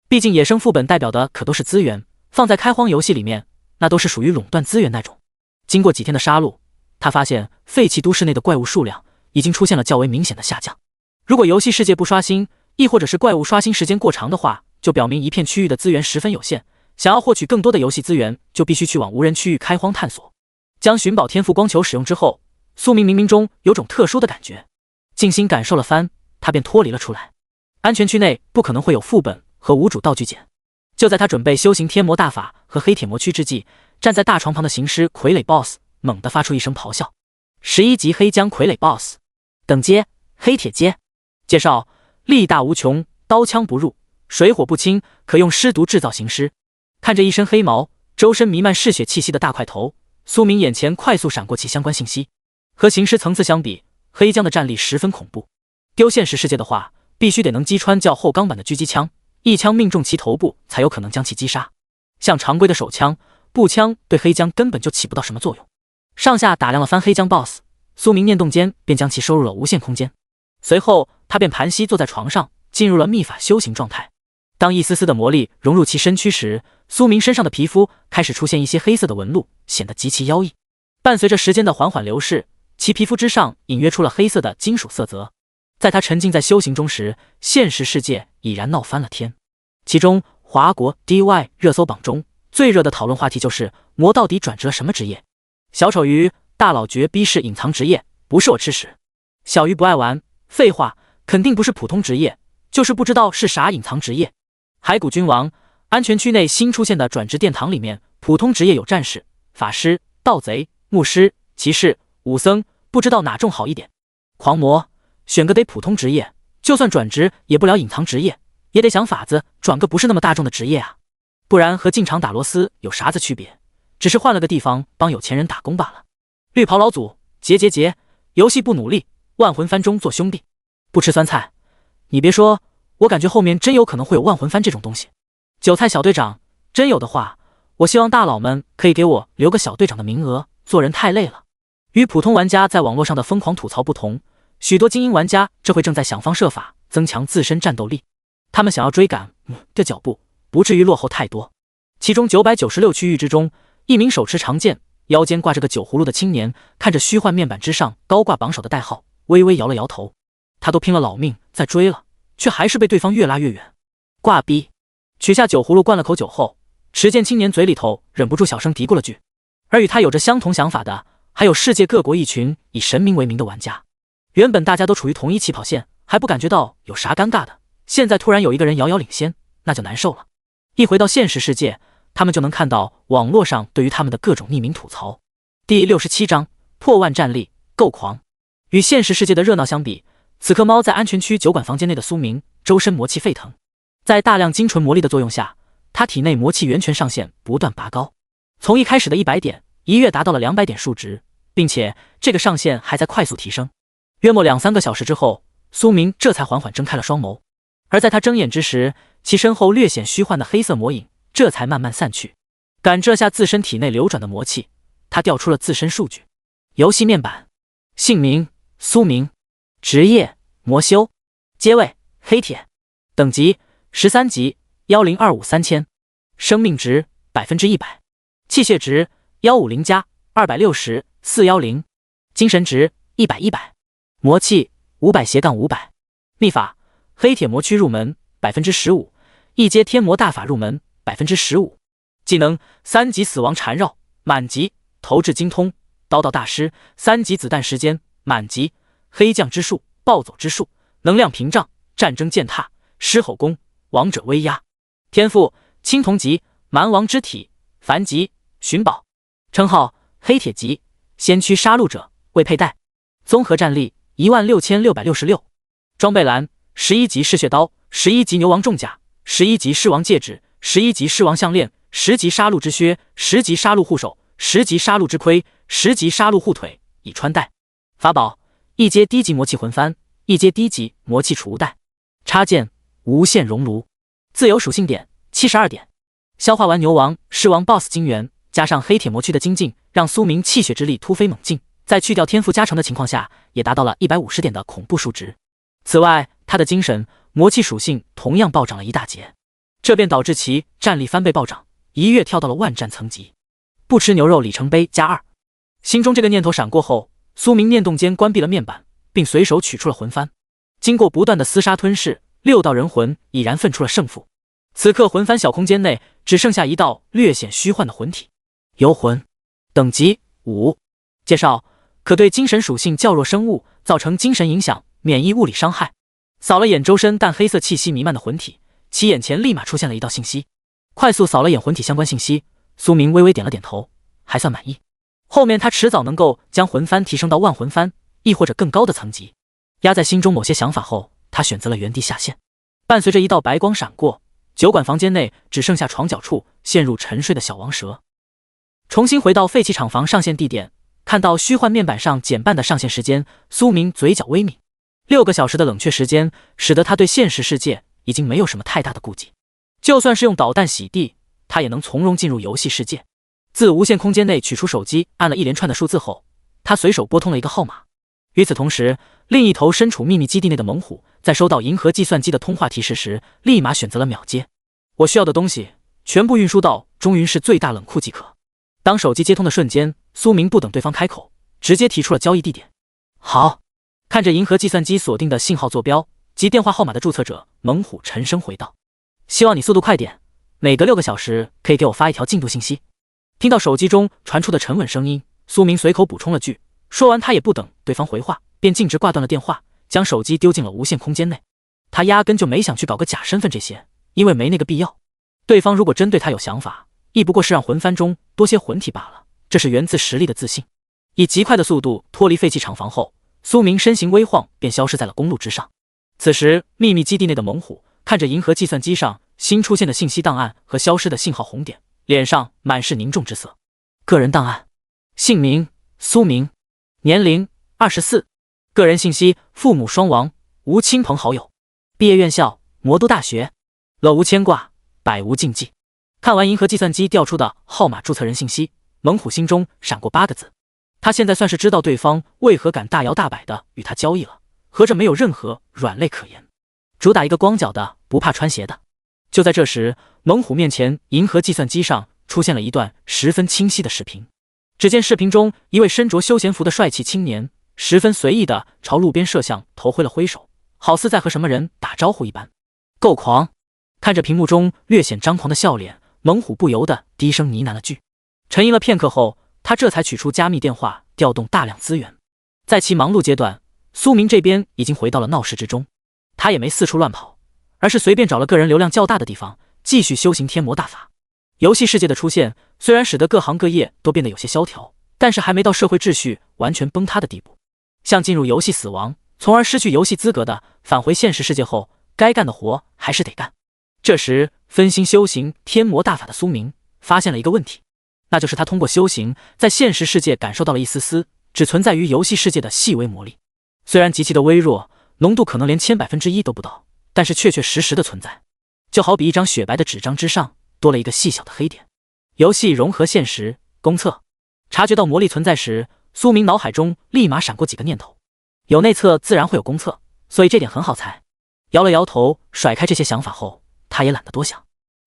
毕竟野生副本代表的可都是资源，放在开荒游戏里面，那都是属于垄断资源那种。经过几天的杀戮，他发现废弃都市内的怪物数量已经出现了较为明显的下降。如果游戏世界不刷新，亦或者是怪物刷新时间过长的话，就表明一片区域的资源十分有限，想要获取更多的游戏资源，就必须去往无人区域开荒探索。将寻宝天赋光球使用之后，苏明冥冥中有种特殊的感觉，静心感受了番，他便脱离了出来。安全区内不可能会有副本和无主道具捡。就在他准备修行天魔大法和黑铁魔躯之际，站在大床旁的行尸傀儡 BOSS 猛地发出一声咆哮。11级黑浆傀儡 BOSS， 等阶黑铁阶。介绍：力大无穷，刀枪不入，水火不侵，可用尸毒制造行尸。看着一身黑毛、周身弥漫嗜血气息的大块头，苏明眼前快速闪过其相关信息。和行尸层次相比，黑浆的战力十分恐怖。丢现实世界的话，必须得能击穿较厚钢板的狙击枪，一枪命中其头部才有可能将其击杀。像常规的手枪、步枪对黑浆根本就起不到什么作用。上下打量了番黑浆 BOSS， 苏明念动间便将其收入了无限空间。随后他便盘膝坐在床上，进入了秘法修行状态。当一丝丝的魔力融入其身躯时，苏明身上的皮肤开始出现一些黑色的纹路，显得极其妖异。伴随着时间的缓缓流逝，其皮肤之上隐约出了黑色的金属色泽。在他沉浸在修行中时，现实世界已然闹翻了天。其中华国 DY 热搜榜中最热的讨论话题就是魔到底转职了什么职业。小丑鱼大佬绝逼是隐藏职业，不是我吃屎。小鱼不爱玩，废话，肯定不是普通职业，就是不知道是啥隐藏职业。骸骨君王安全区内新出现的转职殿堂里面，普通职业有战士、法师、盗贼、牧师、骑士、武僧，不知道哪种好一点。狂魔选个得普通职业，就算转职也不了隐藏职业，也得想法子转个不是那么大众的职业啊，不然和进场打螺丝有啥子区别？只是换了个地方帮有钱人打工罢了。绿袍老祖结，游戏不努力，万魂番中做兄弟，不吃酸菜。你别说，我感觉后面真有可能会有万魂番这种东西。韭菜小队长，真有的话，我希望大佬们可以给我留个小队长的名额，做人太累了。与普通玩家在网络上的疯狂吐槽不同，许多精英玩家这会正在想方设法增强自身战斗力，他们想要追赶的脚步，不至于落后太多。其中996区域之中，一名手持长剑、腰间挂着个酒葫芦的青年，看着虚幻面板之上高挂榜首的代号，微微摇了摇头。他都拼了老命在追了，却还是被对方越拉越远。挂逼！取下酒葫芦灌了口酒后，持剑青年嘴里头忍不住小声嘀咕了句。而与他有着相同想法的，还有世界各国一群以神明为名的玩家。原本大家都处于同一起跑线，还不感觉到有啥尴尬的，现在突然有一个人遥遥领先，那就难受了。一回到现实世界，他们就能看到网络上对于他们的各种匿名吐槽。第67章破万战力够狂。与现实世界的热闹相比，此刻猫在安全区酒馆房间内的苏明周身魔气沸腾，在大量精纯魔力的作用下，他体内魔气源泉上限不断拔高，从一开始的100点一跃达到了200点数值，并且这个上限还在快速提升。约莫2-3个小时之后，苏明这才缓缓睁开了双眸，而在他睁眼之时，其身后略显虚幻的黑色魔影这才慢慢散去。感知下自身体内流转的魔气，他调出了自身数据。游戏面板：姓名苏明，职业魔修，阶位黑铁，等级13级10253000，生命值100%，器械值150+、260、410，精神值100。魔器500-500。秘法：黑铁魔躯入门 15%， 一阶天魔大法入门 15%。技能3级死亡缠绕，满级投掷精通，刀道大师3级子弹时间，满级黑将之术，暴走之术，能量屏障，战争践踏，狮吼功，王者威压。天赋青铜级，蛮王之体，凡级寻宝。称号黑铁级，先驱杀戮者，未佩戴。综合战力16666。装备栏11级嗜血刀，11级牛王重甲，11级狮王戒指，11级狮王项链，10级杀戮之靴，10级杀戮护手，10级杀戮之盔，10级杀戮护腿，已穿戴。法宝一阶低级魔器魂幡，一阶低级魔器储物袋。插件无限熔炉。自由属性点72点。消化完牛王、狮王 BOSS 金元，加上黑铁魔躯的精进，让苏明气血之力突飞猛进，在去掉天赋加成的情况下，也达到了150点的恐怖数值。此外，他的精神魔气属性同样暴涨了一大截，这便导致其战力翻倍暴涨，一跃跳到了万战层级。不吃牛肉里程碑+2。心中这个念头闪过后，苏明念动间关闭了面板，并随手取出了魂幡。经过不断的厮杀吞噬，6道人魂已然分出了胜负。此刻魂幡小空间内只剩下一道略显虚幻的魂体。游魂等级5。介绍：可对精神属性较弱生物造成精神影响，免疫物理伤害。扫了眼周身淡黑色气息弥漫的魂体，其眼前立马出现了一道信息。快速扫了眼魂体相关信息，苏明微微点了点头，还算满意。后面他迟早能够将魂幡提升到万魂幡，亦或者更高的层级。压在心中某些想法后，他选择了原地下线。伴随着一道白光闪过，酒馆房间内只剩下床角处陷入沉睡的小王蛇。重新回到废弃厂房上线地点，看到虚幻面板上减半的上线时间，苏明嘴角微抿。6个小时的冷却时间，使得他对现实世界已经没有什么太大的顾忌。就算是用导弹洗地，他也能从容进入游戏世界。自无限空间内取出手机，按了一连串的数字后，他随手拨通了一个号码。与此同时，另一头身处秘密基地内的猛虎，在收到银河计算机的通话提示时，立马选择了秒接。我需要的东西全部运输到中云市最大冷库即可。当手机接通的瞬间，苏明不等对方开口，直接提出了交易地点。好。看着银河计算机锁定的信号坐标及电话号码的注册者，猛虎沉声回道：希望你速度快点，每隔6个小时可以给我发一条进度信息。听到手机中传出的沉稳声音，苏明随口补充了句，说完他也不等对方回话，便径直挂断了电话，将手机丢进了无限空间内。他压根就没想去搞个假身份这些，因为没那个必要。对方如果真对他有想法，亦不过是让魂幡中多些魂体罢了，这是源自实力的自信。以极快的速度脱离废弃厂房后，苏明身形微晃，便消失在了公路之上。此时，秘密基地内的猛虎看着银河计算机上新出现的信息档案和消失的信号红点，脸上满是凝重之色。个人档案：姓名苏明，年龄24，个人信息：父母双亡，无亲朋好友，毕业院校魔都大学，乐无牵挂，百无禁忌。看完银河计算机调出的号码注册人信息，猛虎心中闪过8个字。他现在算是知道对方为何敢大摇大摆的与他交易了，合着没有任何软肋可言，主打一个光脚的不怕穿鞋的。就在这时，猛虎面前银河计算机上出现了一段十分清晰的视频。只见视频中一位身着休闲服的帅气青年，十分随意的朝路边摄像头挥了挥手，好似在和什么人打招呼一般。够狂！看着屏幕中略显张狂的笑脸，猛虎不由得低声呢喃了句。沉吟了片刻后，他这才取出加密电话，调动大量资源。在其忙碌阶段，苏明这边已经回到了闹市之中。他也没四处乱跑，而是随便找了个人流量较大的地方，继续修行天魔大法。游戏世界的出现，虽然使得各行各业都变得有些萧条，但是还没到社会秩序完全崩塌的地步。像进入游戏死亡，从而失去游戏资格的，返回现实世界后，该干的活还是得干。这时，分心修行天魔大法的苏明发现了一个问题，那就是他通过修行，在现实世界感受到了一丝丝只存在于游戏世界的细微魔力。虽然极其的微弱，浓度可能连1/1000都不到，但是确确实实的存在。就好比一张雪白的纸张之上多了一个细小的黑点。游戏融合现实，公测。察觉到魔力存在时，苏明脑海中立马闪过几个念头。有内测自然会有公测，所以这点很好猜。摇了摇头，甩开这些想法后，他也懒得多想。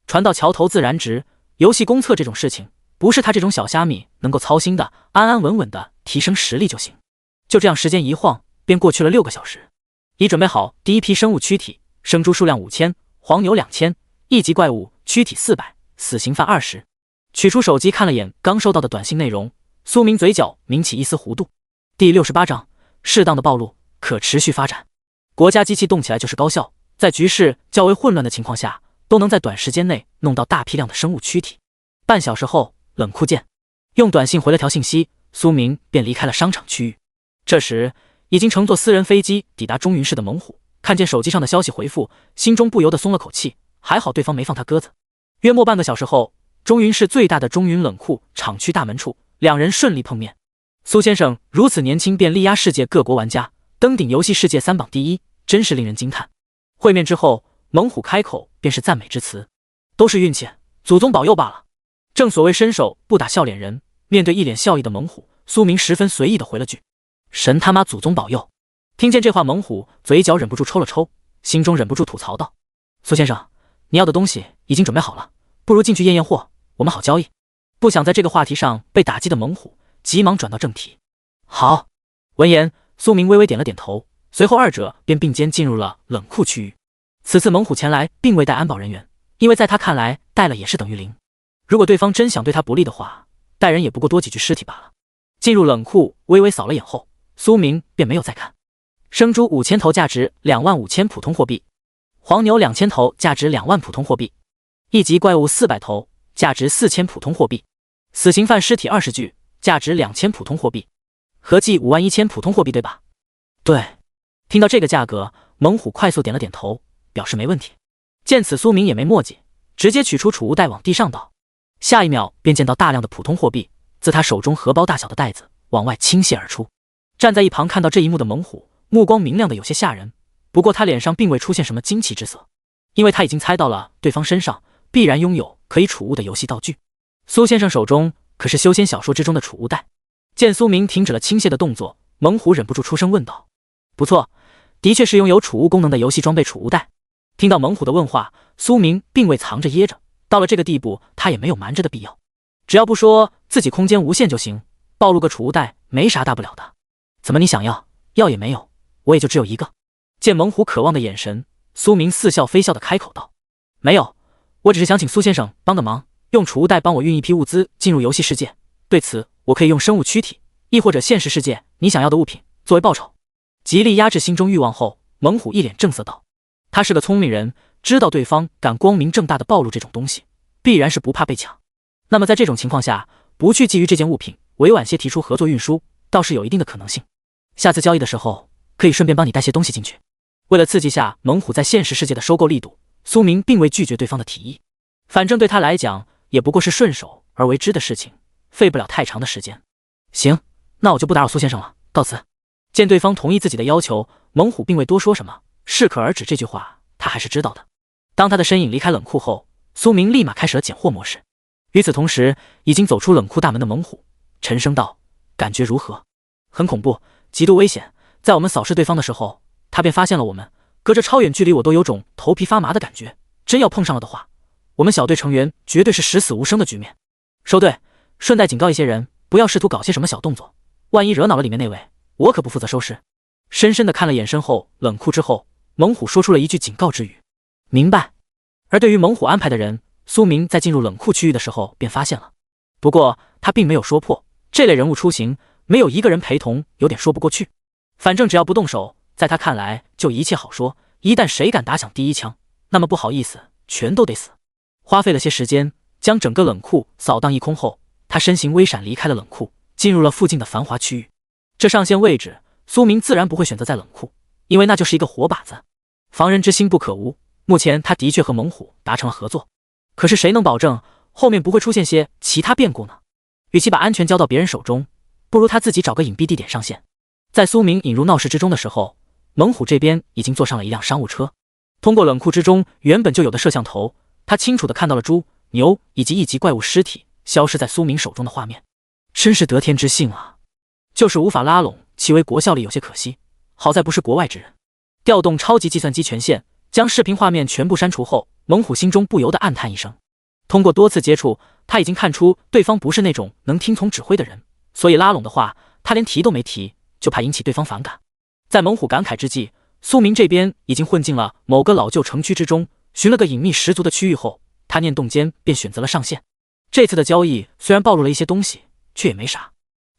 船到桥头自然直，游戏公测这种事情不是他这种小虾米能够操心的，安安稳稳的提升实力就行。就这样，时间一晃便过去了6个小时。已准备好第一批生物躯体，生猪数量5000，黄牛2000，一级怪物躯体400，死刑犯20。取出手机看了眼刚收到的短信内容，苏明嘴角抿起一丝弧度。第68章，适当的暴露，可持续发展。国家机器动起来就是高效，在局势较为混乱的情况下，都能在短时间内弄到大批量的生物躯体。半小时后，冷库见。用短信回了条信息，苏明便离开了商场区域。这时，已经乘坐私人飞机抵达中云市的猛虎，看见手机上的消息回复，心中不由得松了口气，还好对方没放他鸽子。约莫半个小时后，中云市最大的中云冷库厂区大门处，两人顺利碰面。苏先生如此年轻便力压世界各国玩家，登顶游戏世界3榜第1，真是令人惊叹。会面之后，猛虎开口便是赞美之词，都是运气，祖宗保佑罢了。正所谓伸手不打笑脸人，面对一脸笑意的猛虎，苏明十分随意的回了句：神他妈祖宗保佑。听见这话，猛虎嘴角忍不住抽了抽，心中忍不住吐槽道：苏先生，你要的东西已经准备好了，不如进去验验货，我们好交易。不想在这个话题上被打击的猛虎急忙转到正题。好。闻言，苏明微微点了点头，随后二者便并肩进入了冷库区域。此次猛虎前来并未带安保人员，因为在他看来带了也是等于零。如果对方真想对他不利的话，带人也不过多几具尸体罢了。进入冷库，微微扫了眼后，苏明便没有再看。生猪5000头价值25000普通货币，黄牛2000头价值2万普通货币，一级怪物400头价值4000普通货币，死刑犯尸体20具价值2000普通货币，合计51000普通货币，对吧？对。听到这个价格，猛虎快速点了点头，表示没问题。见此，苏明也没墨迹，直接取出储物袋往地上倒，下一秒便见到大量的普通货币自他手中荷包大小的袋子往外倾泻而出。站在一旁看到这一幕的猛虎目光明亮的有些吓人，不过他脸上并未出现什么惊奇之色，因为他已经猜到了对方身上必然拥有可以储物的游戏道具。苏先生手中可是修仙小说之中的储物袋。见苏明停止了倾泻的动作，猛虎忍不住出声问道：不错，的确是拥有储物功能的游戏装备储物袋。听到猛虎的问话，苏明并未藏着掖着，到了这个地步，他也没有瞒着的必要，只要不说自己空间无限就行，暴露个储物袋没啥大不了的。怎么你想要？要也没有，我也就只有一个。见猛虎渴望的眼神，苏明似笑非笑的开口道：没有，我只是想请苏先生帮个忙，用储物袋帮我运一批物资进入游戏世界，对此我可以用生物躯体，亦或者现实世界你想要的物品作为报酬。极力压制心中欲望后，猛虎一脸正色道：他是个聪明人，知道对方敢光明正大的暴露这种东西，必然是不怕被抢。那么在这种情况下，不去觊觎这件物品，委婉些提出合作运输，倒是有一定的可能性。下次交易的时候，可以顺便帮你带些东西进去。为了刺激下猛虎在现实世界的收购力度，苏明并未拒绝对方的提议。反正对他来讲，也不过是顺手而为之的事情，费不了太长的时间。行，那我就不打扰苏先生了，到此。见对方同意自己的要求，猛虎并未多说什么，适可而止这句话他还是知道的。当他的身影离开冷库后，苏明立马开始了拣货模式。与此同时，已经走出冷库大门的猛虎沉声道：感觉如何？很恐怖，极度危险。在我们扫视对方的时候，他便发现了我们，隔着超远距离我都有种头皮发麻的感觉，真要碰上了的话，我们小队成员绝对是十死无生的局面。收队，顺带警告一些人，不要试图搞些什么小动作，万一惹恼了里面那位，我可不负责收拾。深深的看了眼身后冷库之后，猛虎说出了一句警告之语：明白。而对于猛虎安排的人，苏明在进入冷库区域的时候便发现了，不过他并没有说破，这类人物出行没有一个人陪同有点说不过去。反正只要不动手，在他看来就一切好说，一旦谁敢打响第一枪，那么不好意思，全都得死。花费了些时间将整个冷库扫荡一空后，他身形微闪离开了冷库，进入了附近的繁华区域。这上线位置，苏明自然不会选择在冷库，因为那就是一个活靶子。防人之心不可无，目前他的确和猛虎达成了合作，可是谁能保证后面不会出现些其他变故呢？与其把安全交到别人手中，不如他自己找个隐蔽地点上线。在苏明引入闹市之中的时候，猛虎这边已经坐上了一辆商务车。通过冷库之中原本就有的摄像头，他清楚地看到了猪、牛以及一级怪物尸体消失在苏明手中的画面。真是得天之幸啊，就是无法拉拢其为国效力有些可惜，好在不是国外之人。调动超级计算机权限，将视频画面全部删除后，猛虎心中不由得暗叹一声。通过多次接触，他已经看出对方不是那种能听从指挥的人，所以拉拢的话他连提都没提，就怕引起对方反感。在猛虎感慨之际，苏明这边已经混进了某个老旧城区之中，寻了个隐秘十足的区域后，他念动间便选择了上线。这次的交易虽然暴露了一些东西，却也没啥，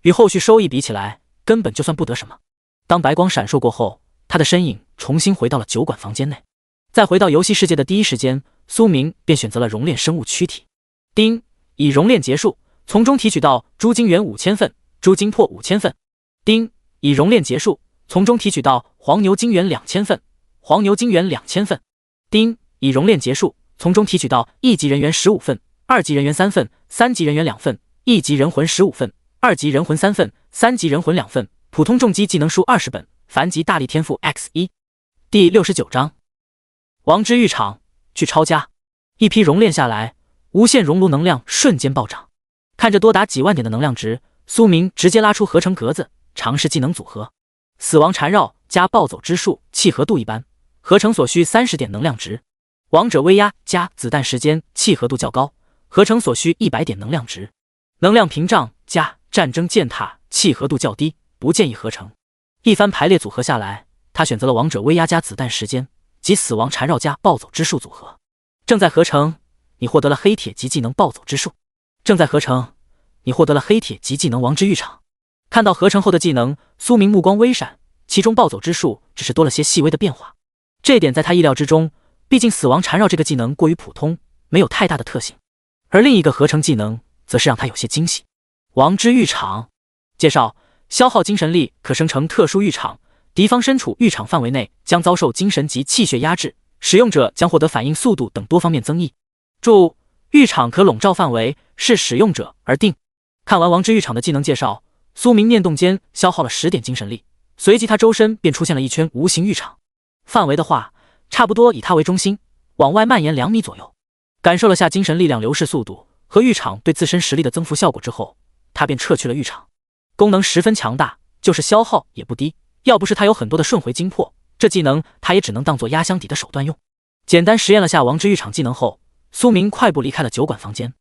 与后续收益比起来，根本就算不得什么。当白光闪烁过后，他的身影重新回到了酒馆房间内。再回到游戏世界的第一时间，苏明便选择了熔炼生物躯体。丁，已熔炼结束，从中提取到猪精元5000份，猪精魄5000份。丁，已熔炼结束，从中提取到黄牛精元2000份，黄牛精元2000份。丁，已熔炼结束，从中提取到1级人员15份，2级人员3份，3级人员2份，1级人魂15份，2级人魂3份，3级人魂2份，普通重击技能书20本，凡级大力天赋 X1。第69章王之浴场去抄家。一批熔炼下来，无限熔炉能量瞬间暴涨。看着多达几万点的能量值，苏明直接拉出合成格子，尝试技能组合。死亡缠绕加暴走之术，契合度一般，合成所需30点能量值。王者威压加子弹时间，契合度较高，合成所需100点能量值。能量屏障加战争践踏，契合度较低，不建议合成。一番排列组合下来，他选择了王者威压加子弹时间及死亡缠绕加暴走之术组合。正在合成，你获得了黑铁级技能暴走之术。正在合成，你获得了黑铁级技能王之浴场。看到合成后的技能，苏明目光微闪，其中暴走之术只是多了些细微的变化，这点在他意料之中，毕竟死亡缠绕这个技能过于普通，没有太大的特性。而另一个合成技能则是让他有些惊喜。王之浴场介绍：消耗精神力可生成特殊浴场，敌方身处浴场范围内将遭受精神及气血压制，使用者将获得反应速度等多方面增益。注：浴场可笼罩范围视使用者而定。看完王之浴场的技能介绍，苏明念动间消耗了10点精神力，随即他周身便出现了一圈无形浴场。范围的话，差不多以他为中心，往外蔓延2米左右。感受了下精神力量流逝速度和浴场对自身实力的增幅效果之后，他便撤去了浴场。功能十分强大，就是消耗也不低，要不是他有很多的瞬回精魄，这技能他也只能当做压箱底的手段用。简单实验了下王之浴场技能后，苏明快步离开了酒馆房间。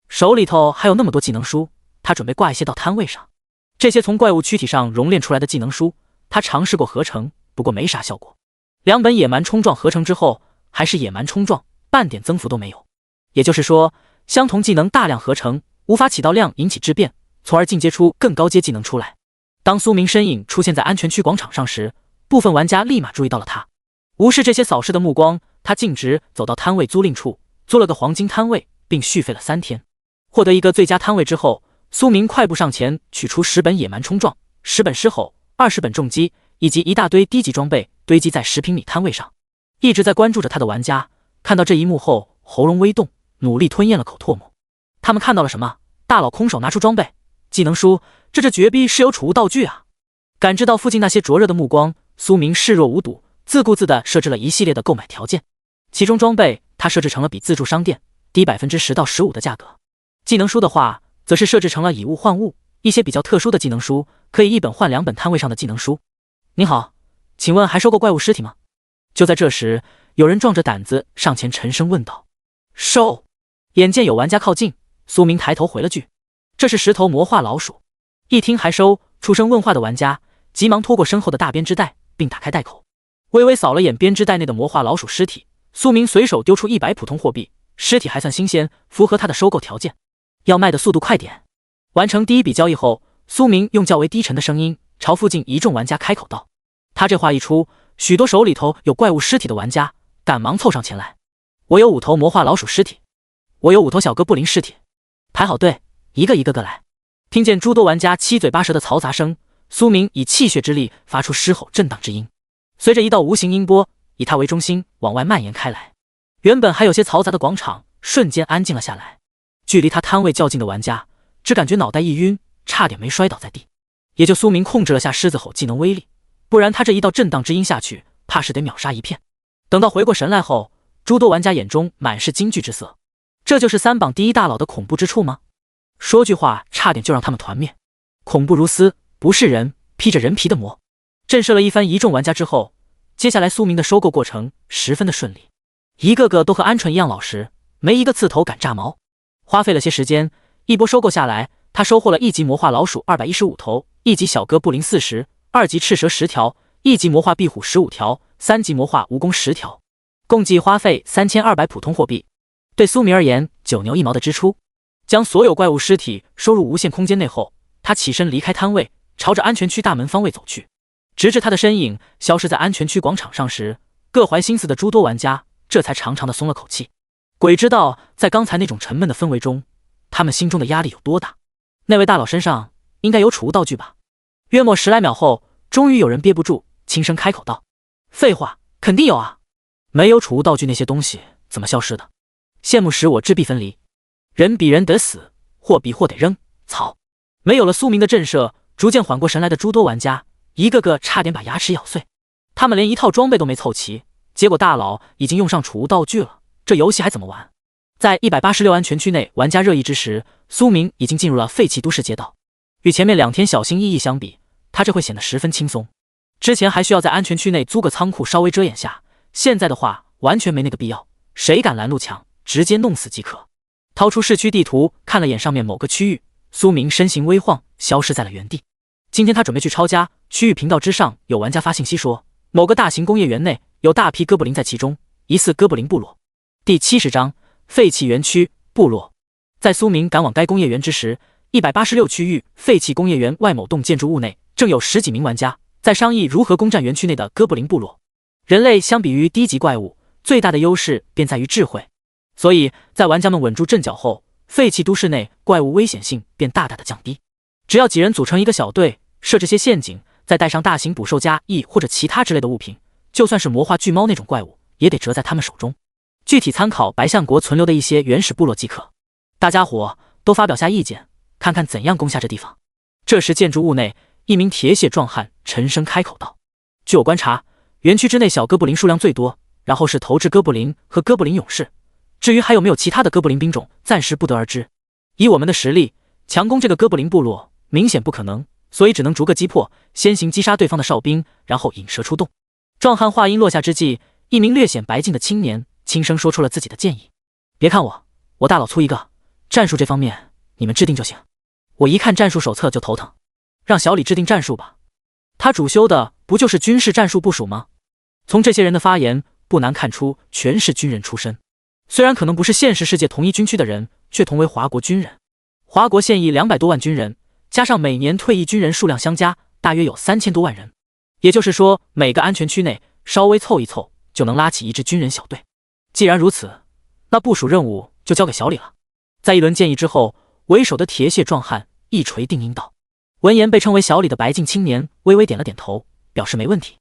手里头还有那么多技能书，他准备挂一些到摊位上。这些从怪物躯体上熔炼出来的技能书，他尝试过合成，不过没啥效果。2本野蛮冲撞合成之后，还是野蛮冲撞，半点增幅都没有。也就是说，相同技能大量合成，无法起到量引起质变，从而进阶出更高阶技能出来。当苏明身影出现在安全区广场上时，部分玩家立马注意到了他。无视这些扫视的目光，他径直走到摊位租赁处，租了个黄金摊位，并续费了3天。获得一个最佳摊位之后，苏明快步上前取出10本野蛮冲撞、10本狮吼、20本重击以及一大堆低级装备堆积在10平米摊位上。一直在关注着他的玩家看到这一幕后，喉咙微动，努力吞咽了口唾沫。他们看到了什么？大佬空手拿出装备、技能书，这绝逼是有储物道具啊！感知到附近那些灼热的目光，苏明视若无睹，自顾自地设置了一系列的购买条件。其中装备他设置成了比自助商店低10%到15%的价格，技能书的话则是设置成了以物换物，一些比较特殊的技能书可以1本换2本摊位上的技能书。您好，请问还收购怪物尸体吗？就在这时，有人壮着胆子上前沉声问道。收。眼见有玩家靠近，苏明抬头回了句，这是10头魔化老鼠。一听还收，出声问话的玩家急忙拖过身后的大编织袋，并打开袋口，微微扫了眼编织袋内的魔化老鼠尸体。苏明随手丢出100普通货币，尸体还算新鲜，符合他的收购条件，要卖的速度快点。完成第一笔交易后，苏明用较为低沉的声音朝附近一众玩家开口道。他这话一出，许多手里头有怪物尸体的玩家赶忙凑上前来。我有5头魔化老鼠尸体，我有5头小哥布林尸体，排好队，一个一个来。听见诸多玩家七嘴八舌的嘈杂声，苏明以气血之力发出狮吼震荡之音，随着一道无形音波以他为中心往外蔓延开来。原本还有些嘈杂的广场瞬间安静了下来，距离他摊位较近的玩家只感觉脑袋一晕，差点没摔倒在地。也就苏明控制了下狮子吼技能威力，不然他这一道震荡之音下去，怕是得秒杀一片。等到回过神来后，诸多玩家眼中满是惊惧之色。这就是3榜第1大佬的恐怖之处吗？说句话差点就让他们团灭。恐怖如斯，不是人，披着人皮的魔。震慑了一番一众玩家之后，接下来苏明的收购过程十分的顺利，一个个都和鹌鹑一样老实，没一个刺头敢炸毛。花费了些时间，一波收购下来，他收获了1级魔化老鼠215头，1级小哥布林40，2级赤蛇10条，1级魔化壁虎15条，3级魔化蜈蚣10条，共计花费3200普通货币。对苏明而言，9牛1毛的支出。将所有怪物尸体收入无限空间内后，他起身离开摊位，朝着安全区大门方位走去。直至他的身影消失在安全区广场上时，各怀心思的诸多玩家这才长长的松了口气。鬼知道在刚才那种沉闷的氛围中，他们心中的压力有多大。那位大佬身上应该有储物道具吧？约莫10来秒后，终于有人憋不住，轻声开口道：“废话，肯定有啊！没有储物道具，那些东西怎么消失的？羡慕使我质壁分离。人比人得死，货比货得扔。操！”没有了苏明的震慑，逐渐缓过神来的诸多玩家，一个个差点把牙齿咬碎。他们连一套装备都没凑齐，结果大佬已经用上储物道具了，这游戏还怎么玩？在186安全区内玩家热议之时，苏明已经进入了废弃都市街道。与前面2天小心翼翼相比，他这会显得十分轻松。之前还需要在安全区内租个仓库稍微遮掩下，现在的话完全没那个必要，谁敢拦路抢，直接弄死即可。掏出市区地图看了眼上面某个区域，苏明身形微晃，消失在了原地。今天他准备去抄家，区域频道之上有玩家发信息说，某个大型工业园内有大批哥布林在其中，疑似哥布林部落。第70章废弃园区部落。在苏明赶往该工业园之时，186区域废弃工业园外某栋建筑物内正有10几名玩家在商议如何攻占园区内的哥布林部落。人类相比于低级怪物，最大的优势便在于智慧，所以在玩家们稳住阵脚后，废弃都市内怪物危险性便大大的降低。只要几人组成一个小队，设置些陷阱，再带上大型捕兽夹翼或者其他之类的物品，就算是魔化巨猫那种怪物，也得折在他们手中。具体参考白象国存留的一些原始部落即可。大家伙都发表下意见，看看怎样攻下这地方。这时建筑物内，一名铁血壮汉沉声开口道：“据我观察，园区之内小哥布林数量最多，然后是投掷哥布林和哥布林勇士。至于还有没有其他的哥布林兵种，暂时不得而知。以我们的实力，强攻这个哥布林部落明显不可能，所以只能逐个击破，先行击杀对方的哨兵，然后引蛇出洞。”壮汉话音落下之际，一名略显白净的青年轻声说出了自己的建议：“别看我大老粗一个，战术这方面你们制定就行。我一看战术手册就头疼，让小李制定战术吧。他主修的不就是军事战术部署吗？”从这些人的发言不难看出，全是军人出身。虽然可能不是现实世界同一军区的人，却同为华国军人。华国现役200多万军人，加上每年退役军人数量相加，大约有3000多万人。也就是说，每个安全区内稍微凑一凑，就能拉起一支军人小队。既然如此，那部署任务就交给小李了。在一轮建议之后，为首的铁血壮汉一锤定音道。闻言，被称为小李的白净青年微微点了点头，表示没问题。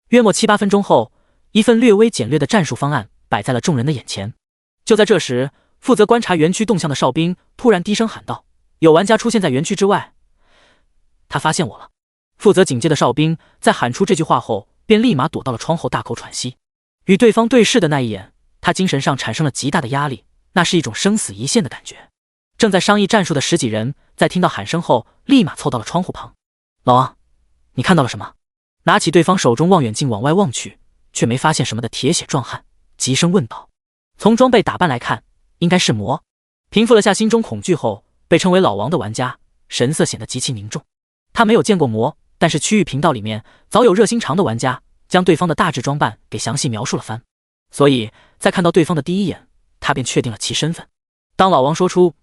约莫7、8分钟后，一份略微简略的战术方案摆在了众人的眼前。就在这时，负责观察园区动向的哨兵突然低声喊道：“有玩家出现在园区之外，他发现我了。”负责警戒的哨兵在喊出这句话后，便立马躲到了窗后大口喘息。与对方对视的那一眼，他精神上产生了极大的压力，那是一种生死一线的感觉。正在商议战术的10几人在听到喊声后，立马凑到了窗户旁。“老王，你看到了什么？”拿起对方手中望远镜往外望去，却没发现什么的铁血壮汉急声问道。从装备打扮来看，应该是魔。平复了下心中恐惧后，被称为老王的玩家神色显得极其凝重。他没有见过魔，但是区域频道里面早有热心肠的玩家将对方的大致装扮给详细描述了番，所以在看到对方的第一眼，他便确定了其身份。当老王说出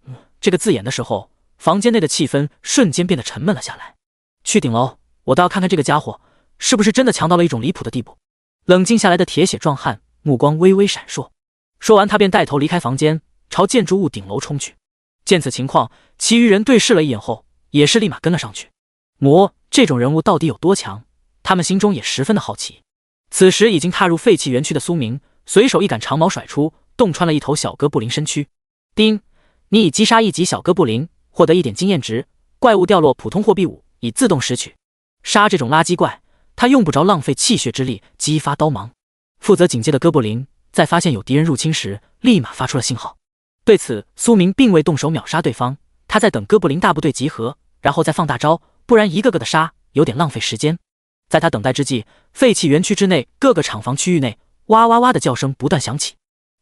这个字眼的时候，房间内的气氛瞬间变得沉闷了下来。去顶楼，我倒要看看这个家伙是不是真的强到了一种离谱的地步。冷静下来的铁血壮汉目光微微闪烁，说完他便带头离开房间，朝建筑物顶楼冲去。见此情况，其余人对视了一眼后，也是立马跟了上去。魔这种人物到底有多强，他们心中也十分的好奇。此时已经踏入废弃园区的苏明随手一杆长矛甩出，洞穿了一头小哥布林身躯。丁，你已击杀1级小哥布林，获得1点经验值，怪物掉落普通货币5，已自动拾取。杀这种垃圾怪，他用不着浪费气血之力激发刀芒。负责警戒的哥布林在发现有敌人入侵时，立马发出了信号。对此，苏明并未动手秒杀对方，他在等哥布林大部队集合，然后再放大招，不然一个个的杀有点浪费时间。在他等待之际，废弃园区之内各个厂房区域内哇哇哇的叫声不断响起。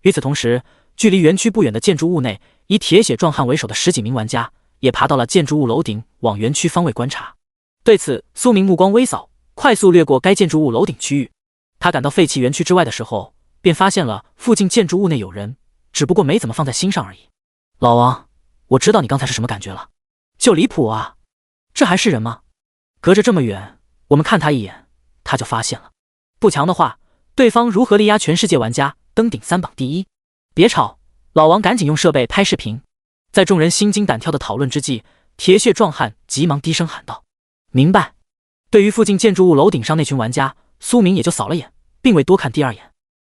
与此同时，距离园区不远的建筑物内，以铁血壮汉为首的10几名玩家也爬到了建筑物楼顶，往园区方位观察。对此，苏明目光微扫，快速掠过该建筑物楼顶区域。他赶到废弃园区之外的时候，便发现了附近建筑物内有人，只不过没怎么放在心上而已。老王，我知道你刚才是什么感觉了，就离谱啊！这还是人吗？隔着这么远，我们看他一眼，他就发现了。不强的话，对方如何力压全世界玩家登顶3榜第一？别吵！老王赶紧用设备拍视频。在众人心惊胆跳的讨论之际，铁血壮汉急忙低声喊道：“明白。”对于附近建筑物楼顶上那群玩家，苏明也就扫了眼，并未多看第二眼。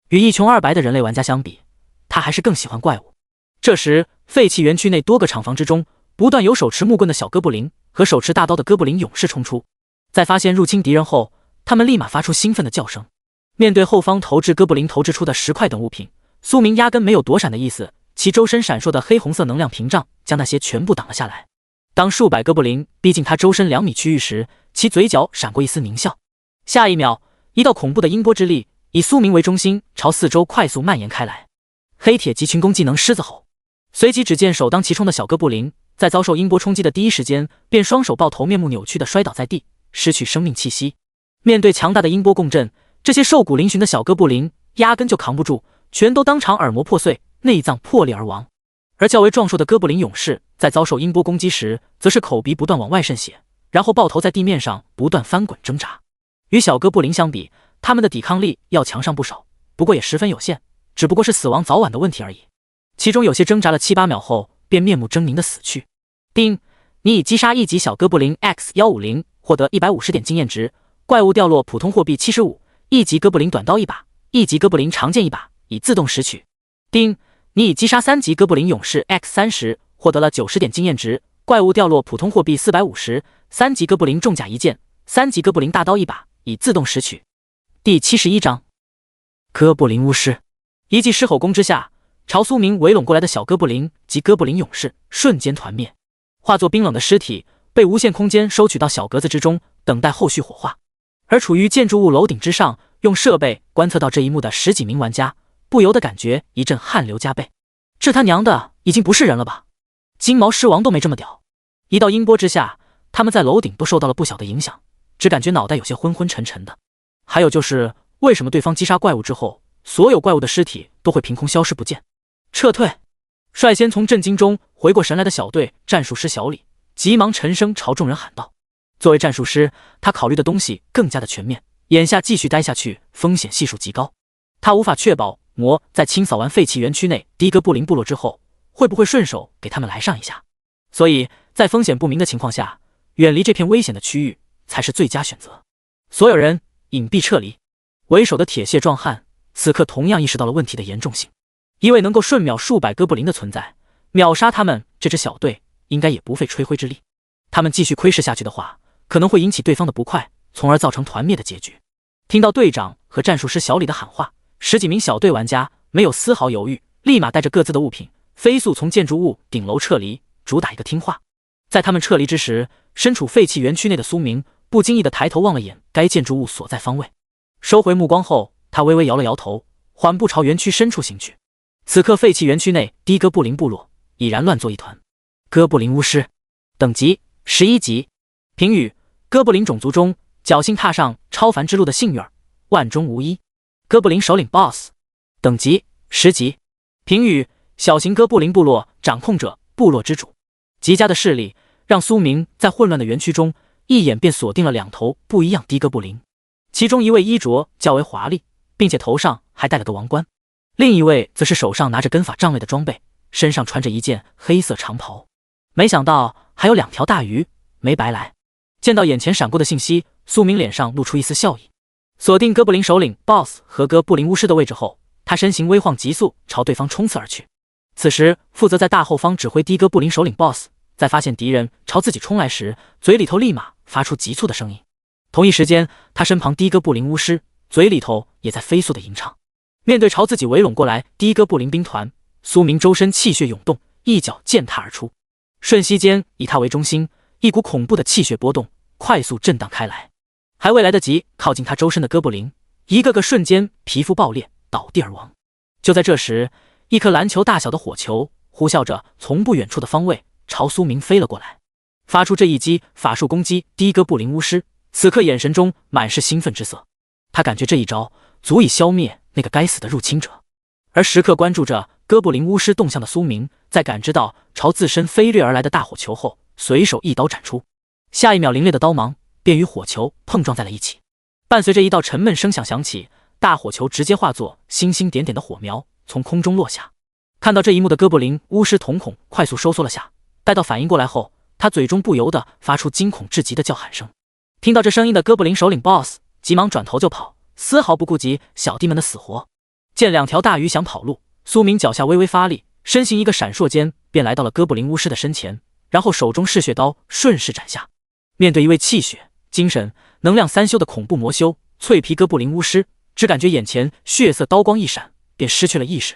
与一穷二白的人类玩家相比，他还是更喜欢怪物。这时，废弃园区内多个厂房之中，不断有手持木棍的小哥布林和手持大刀的哥布林勇士冲出。在发现入侵敌人后，他们立马发出兴奋的叫声。面对后方投掷哥布林投掷出的石块等物品，苏明压根没有躲闪的意思，其周身闪烁的黑红色能量屏障将那些全部挡了下来。当数百哥布林逼近他周身2米区域时，其嘴角闪过一丝狞笑。下一秒，一道恐怖的音波之力以苏明为中心，朝四周快速蔓延开来。黑铁级群攻技能狮子吼，随即只见首当其冲的小哥布林在遭受音波冲击的第一时间，便双手抱头，面目扭曲地摔倒在地，失去生命气息。面对强大的音波共振，这些瘦骨嶙峋的小哥布林压根就扛不住，全都当场耳膜破碎，内脏破裂而亡。而较为壮硕的哥布林勇士在遭受音波攻击时，则是口鼻不断往外渗血，然后抱头在地面上不断翻滚挣扎。与小哥布林相比，他们的抵抗力要强上不少，不过也十分有限，只不过是死亡早晚的问题而已。其中有些挣扎了7、8秒后便面目狰狞的死去。丁，你已击杀1级小哥布林 X150，获得150点经验值，怪物掉落普通货币75，1级哥布林短刀1把，1级哥布林长剑1把，已自动拾取。丁，你已击杀3级哥布林勇士 X30，获得了90点经验值，怪物掉落普通货币450，3级哥布林重甲1件，3级哥布林大刀1把，已自动拾取。第71章，哥布林巫师。一记狮吼功之下，朝苏明围拢过来的小哥布林及哥布林勇士瞬间团灭，化作冰冷的尸体被无限空间收取到小格子之中，等待后续火化。而处于建筑物楼顶之上，用设备观测到这一幕的10几名玩家，不由得感觉一阵汗流浃背。这他娘的已经不是人了吧？金毛狮王都没这么屌。一道音波之下，他们在楼顶都受到了不小的影响，只感觉脑袋有些昏昏沉沉的。还有就是为什么对方击杀怪物之后，所有怪物的尸体都会凭空消失不见？撤退！率先从震惊中回过神来的小队战术师小李急忙沉声朝众人喊道。作为战术师，他考虑的东西更加的全面，眼下继续待下去风险系数极高。他无法确保魔在清扫完废弃园区内第一哥布林部落之后，会不会顺手给他们来上一下，所以在风险不明的情况下，远离这片危险的区域才是最佳选择。所有人隐蔽撤离。为首的铁血壮汉此刻同样意识到了问题的严重性，一位能够瞬秒数百哥布林的存在，秒杀他们这支小队应该也不费吹灰之力。他们继续窥视下去的话，可能会引起对方的不快，从而造成团灭的结局。听到队长和战术师小李的喊话，10几名小队玩家没有丝毫犹豫，立马带着各自的物品飞速从建筑物顶楼撤离，主打一个听话。在他们撤离之时，身处废弃园区内的苏明不经意地抬头望了眼该建筑物所在方位，收回目光后，他微微摇了摇头，缓步朝园区深处行去。此刻废弃园区内低哥布林部落已然乱作一团。哥布林巫师，等级11级。评语：哥布林种族中侥幸踏上超凡之路的幸运儿，万中无一。哥布林首领 BOSS， 等级10级。评语：小型哥布林部落掌控者，部落之主。极佳的视力让苏明在混乱的园区中一眼便锁定了2头不一样低哥布林，其中一位衣着较为华丽，并且头上还戴了个王冠，另一位则是手上拿着根法杖类的装备，身上穿着一件黑色长袍。没想到还有2条大鱼，没白来。见到眼前闪过的信息，苏明脸上露出一丝笑意。锁定哥布林首领 BOSS 和哥布林巫师的位置后，他身形微晃急速朝对方冲刺而去。此时负责在大后方指挥低哥布林首领 BOSS 在发现敌人朝自己冲来时，嘴里头立马发出急促的声音。同一时间，他身旁低哥布林巫师嘴里头也在飞速的吟唱。面对朝自己围拢过来低哥布林兵团，苏明周身气血涌动，一脚践踏而出，瞬息间以他为中心，一股恐怖的气血波动快速震荡开来。还未来得及靠近他周身的哥布林，一个个瞬间皮肤爆裂倒地而亡。就在这时，一颗篮球大小的火球呼啸着从不远处的方位朝苏明飞了过来。发出这一击法术攻击的哥布林巫师此刻眼神中满是兴奋之色，他感觉这一招足以消灭那个该死的入侵者。而时刻关注着哥布林巫师动向的苏明，在感知到朝自身飞掠而来的大火球后，随手一刀斩出，下一秒凌冽的刀芒便与火球碰撞在了一起，伴随着一道沉闷声响响起，大火球直接化作星星点点的火苗从空中落下。看到这一幕的哥布林巫师瞳孔快速收缩了下，待到反应过来后，他嘴中不由得发出惊恐至极的叫喊声。听到这声音的哥布林首领 BOSS 急忙转头就跑，丝毫不顾及小弟们的死活。见两条大鱼想跑路，苏明脚下微微发力，身形一个闪烁间便来到了哥布林巫师的身前，然后手中嗜血刀顺势斩下。面对一位气血、精神、能量三修的恐怖魔修脆皮哥布林巫师，只感觉眼前血色刀光一闪，便失去了意识。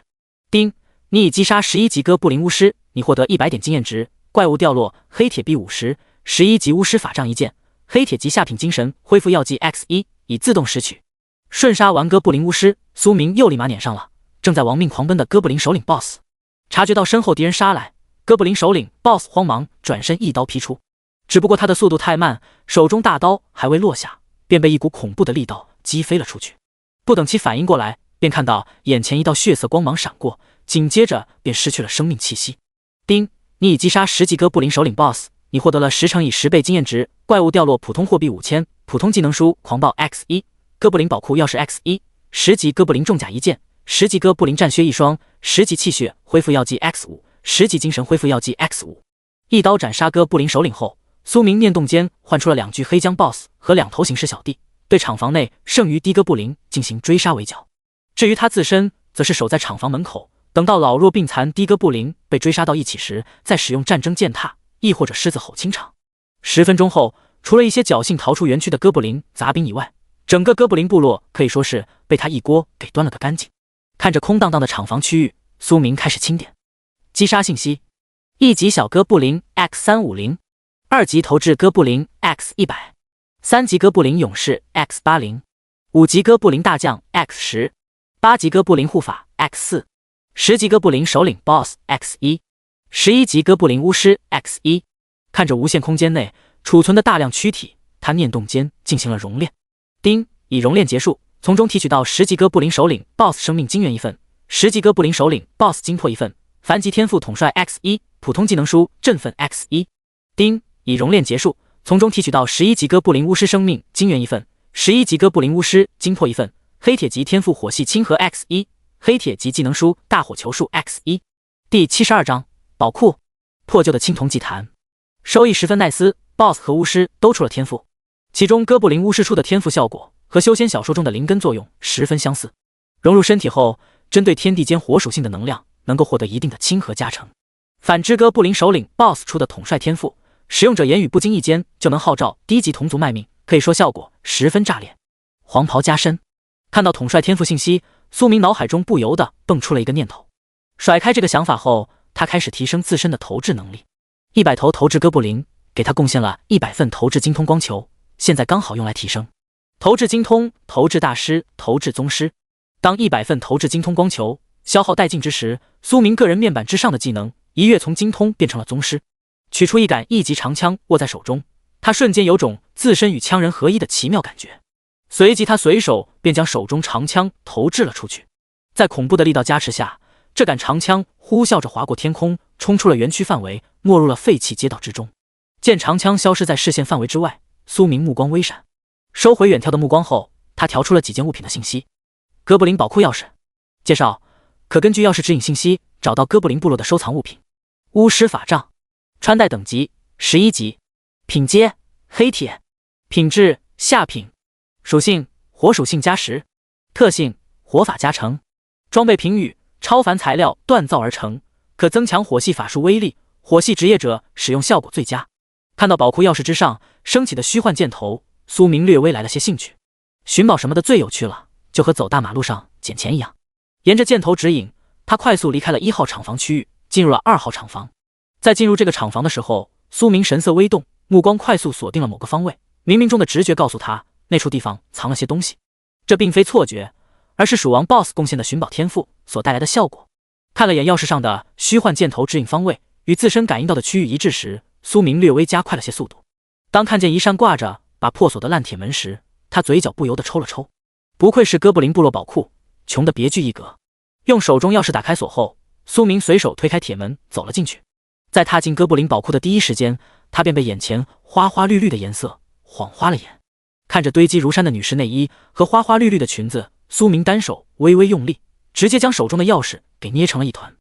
丁，你已击杀11级哥布林巫师，你获得100点经验值。怪物掉落黑铁币50，11级巫师法杖一件，黑铁级下品精神恢复药剂 X1，已自动拾取。瞬杀完哥布林巫师，苏明又立马撵上了正在亡命狂奔的哥布林首领 BOSS。 察觉到身后敌人杀来，哥布林首领 BOSS 慌忙转身一刀劈出，只不过他的速度太慢，手中大刀还未落下，便被一股恐怖的力道击飞了出去。不等其反应过来，便看到眼前一道血色光芒闪过，紧接着便失去了生命气息。丁，你已击杀10级哥布林首领 BOSS， 你获得了10乘以10倍经验值。怪物掉落普通货币5000，普通技能书狂暴 X1， 哥布林宝库钥匙 X1， 10级哥布林重甲一件，10级哥布林战靴一双，10级气血恢复药剂 X5， 10级精神恢复药剂 X5。 一刀斩杀哥布林首领后，苏明念动间唤出了2具黑浆 BOSS 和2头行尸小弟，对厂房内剩余的哥布林进行追杀围剿。至于他自身，则是守在厂房门口，等到老弱病残的哥布林被追杀到一起时，再使用战争践踏，亦或者狮子吼清场。10分钟后，除了一些侥幸逃出园区的哥布林杂兵以外，整个哥布林部落可以说是被他一锅给端了个干净。看着空荡荡的厂房区域，苏明开始清点。击杀信息：1级小哥布林 X350， 2级投掷哥布林 X100， 3级哥布林勇士 X80， 5级哥布林大将 X10， 8级哥布林护法 X4， 10级哥布林首领 BOSS X1， 11级哥布林巫师 X1。 看着无限空间内储存的大量躯体，他念动间进行了熔炼。丁，已熔炼结束，从中提取到10级哥布林首领 BOSS 生命金元一份，10级哥布林首领 BOSS 精魄一份，凡级天赋统帅 X1， 普通技能书振奋 X1。丁，已熔炼结束，从中提取到11级哥布林巫师生命金元一份，11级哥布林巫师精魄一份，黑铁级天赋火系亲和 X1， 黑铁级技能书大火球术 X1。第72章宝库破旧的青铜祭坛，收益10分。奈斯 BOSS 和巫师都出了天赋，其中哥布林巫师出的天赋效果和修仙小说中的灵根作用十分相似，融入身体后，针对天地间火属性的能量能够获得一定的亲和加成。反之，哥布林首领 BOSS 出的统帅天赋，使用者言语不经意间就能号召低级同族卖命，可以说效果十分炸裂。黄袍加身，看到统帅天赋信息，苏明脑海中不由得蹦出了一个念头。甩开这个想法后，他开始提升自身的投掷能力。100头投掷哥布林给他贡献了100份投掷精通光球，现在刚好用来提升投掷精通、投掷大师、投掷宗师。当100份投掷精通光球消耗殆尽之时，苏明个人面板之上的技能一跃从精通变成了宗师。取出一杆1级长枪握在手中，他瞬间有种自身与枪人合一的奇妙感觉。随即他随手便将手中长枪投掷了出去，在恐怖的力道加持下，这杆长枪呼啸着划过天空，冲出了园区范围，没入了废弃街道之中。见长枪消失在视线范围之外，苏明目光微闪，收回远眺的目光后，他调出了几件物品的信息。哥布林宝库钥匙介绍，可根据钥匙指引信息找到哥布林部落的收藏物品。巫师法杖，穿戴等级11级，品阶黑铁，品质下品，属性火属性加10，特性火法加成，装备评语超凡材料锻造而成，可增强火系法术威力，火系职业者使用效果最佳。看到宝库钥匙之上升起的虚幻箭头，苏明略微来了些兴趣。寻宝什么的最有趣了，就和走大马路上捡钱一样。沿着箭头指引，他快速离开了1号厂房区域，进入了2号厂房。在进入这个厂房的时候，苏明神色微动，目光快速锁定了某个方位，冥冥中的直觉告诉他那处地方藏了些东西。这并非错觉，而是蜀王 BOSS 贡献的寻宝天赋所带来的效果。看了眼钥匙上的虚幻箭头指引方位，与自身感应到的区域一致时，苏明略微加快了些速度。当看见一扇挂着把破锁的烂铁门时，他嘴角不由得抽了抽。不愧是哥布林部落宝库，穷得别具一格。用手中钥匙打开锁后，苏明随手推开铁门走了进去。在踏进哥布林宝库的第一时间，他便被眼前花花绿绿的颜色晃花了眼。看着堆积如山的女士内衣和花花绿绿的裙子，苏明单手微微用力，直接将手中的钥匙给捏成了一团。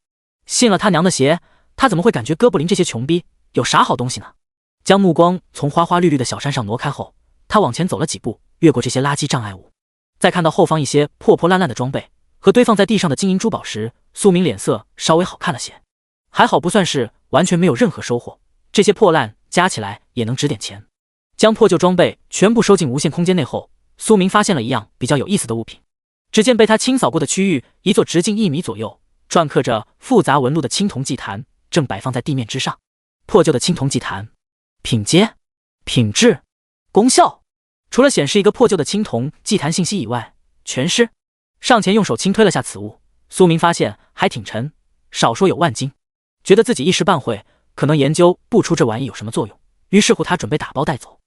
信了他娘的邪，他怎么会感觉哥布林这些穷逼有啥好东西呢？将目光从花花绿绿的小山上挪开后，他往前走了几步，越过这些垃圾障碍物。在看到后方一些破破烂烂的装备和堆放在地上的金银珠宝时，苏明脸色稍微好看了些。还好不算是完全没有任何收获，这些破烂加起来也能值点钱。将破旧装备全部收进无限空间内后，苏明发现了一样比较有意思的物品。只见被他清扫过的区域，一座直径1米左右、篆刻着复杂纹路的青铜祭坛正摆放在地面之上。破旧的青铜祭坛，品阶、品质、功效，除了显示一个破旧的青铜祭坛信息以外，全是。上前用手轻推了下此物，苏明发现还挺沉，少说有万斤，觉得自己一时半会可能研究不出这玩意有什么作用，于是乎他准备打包带走。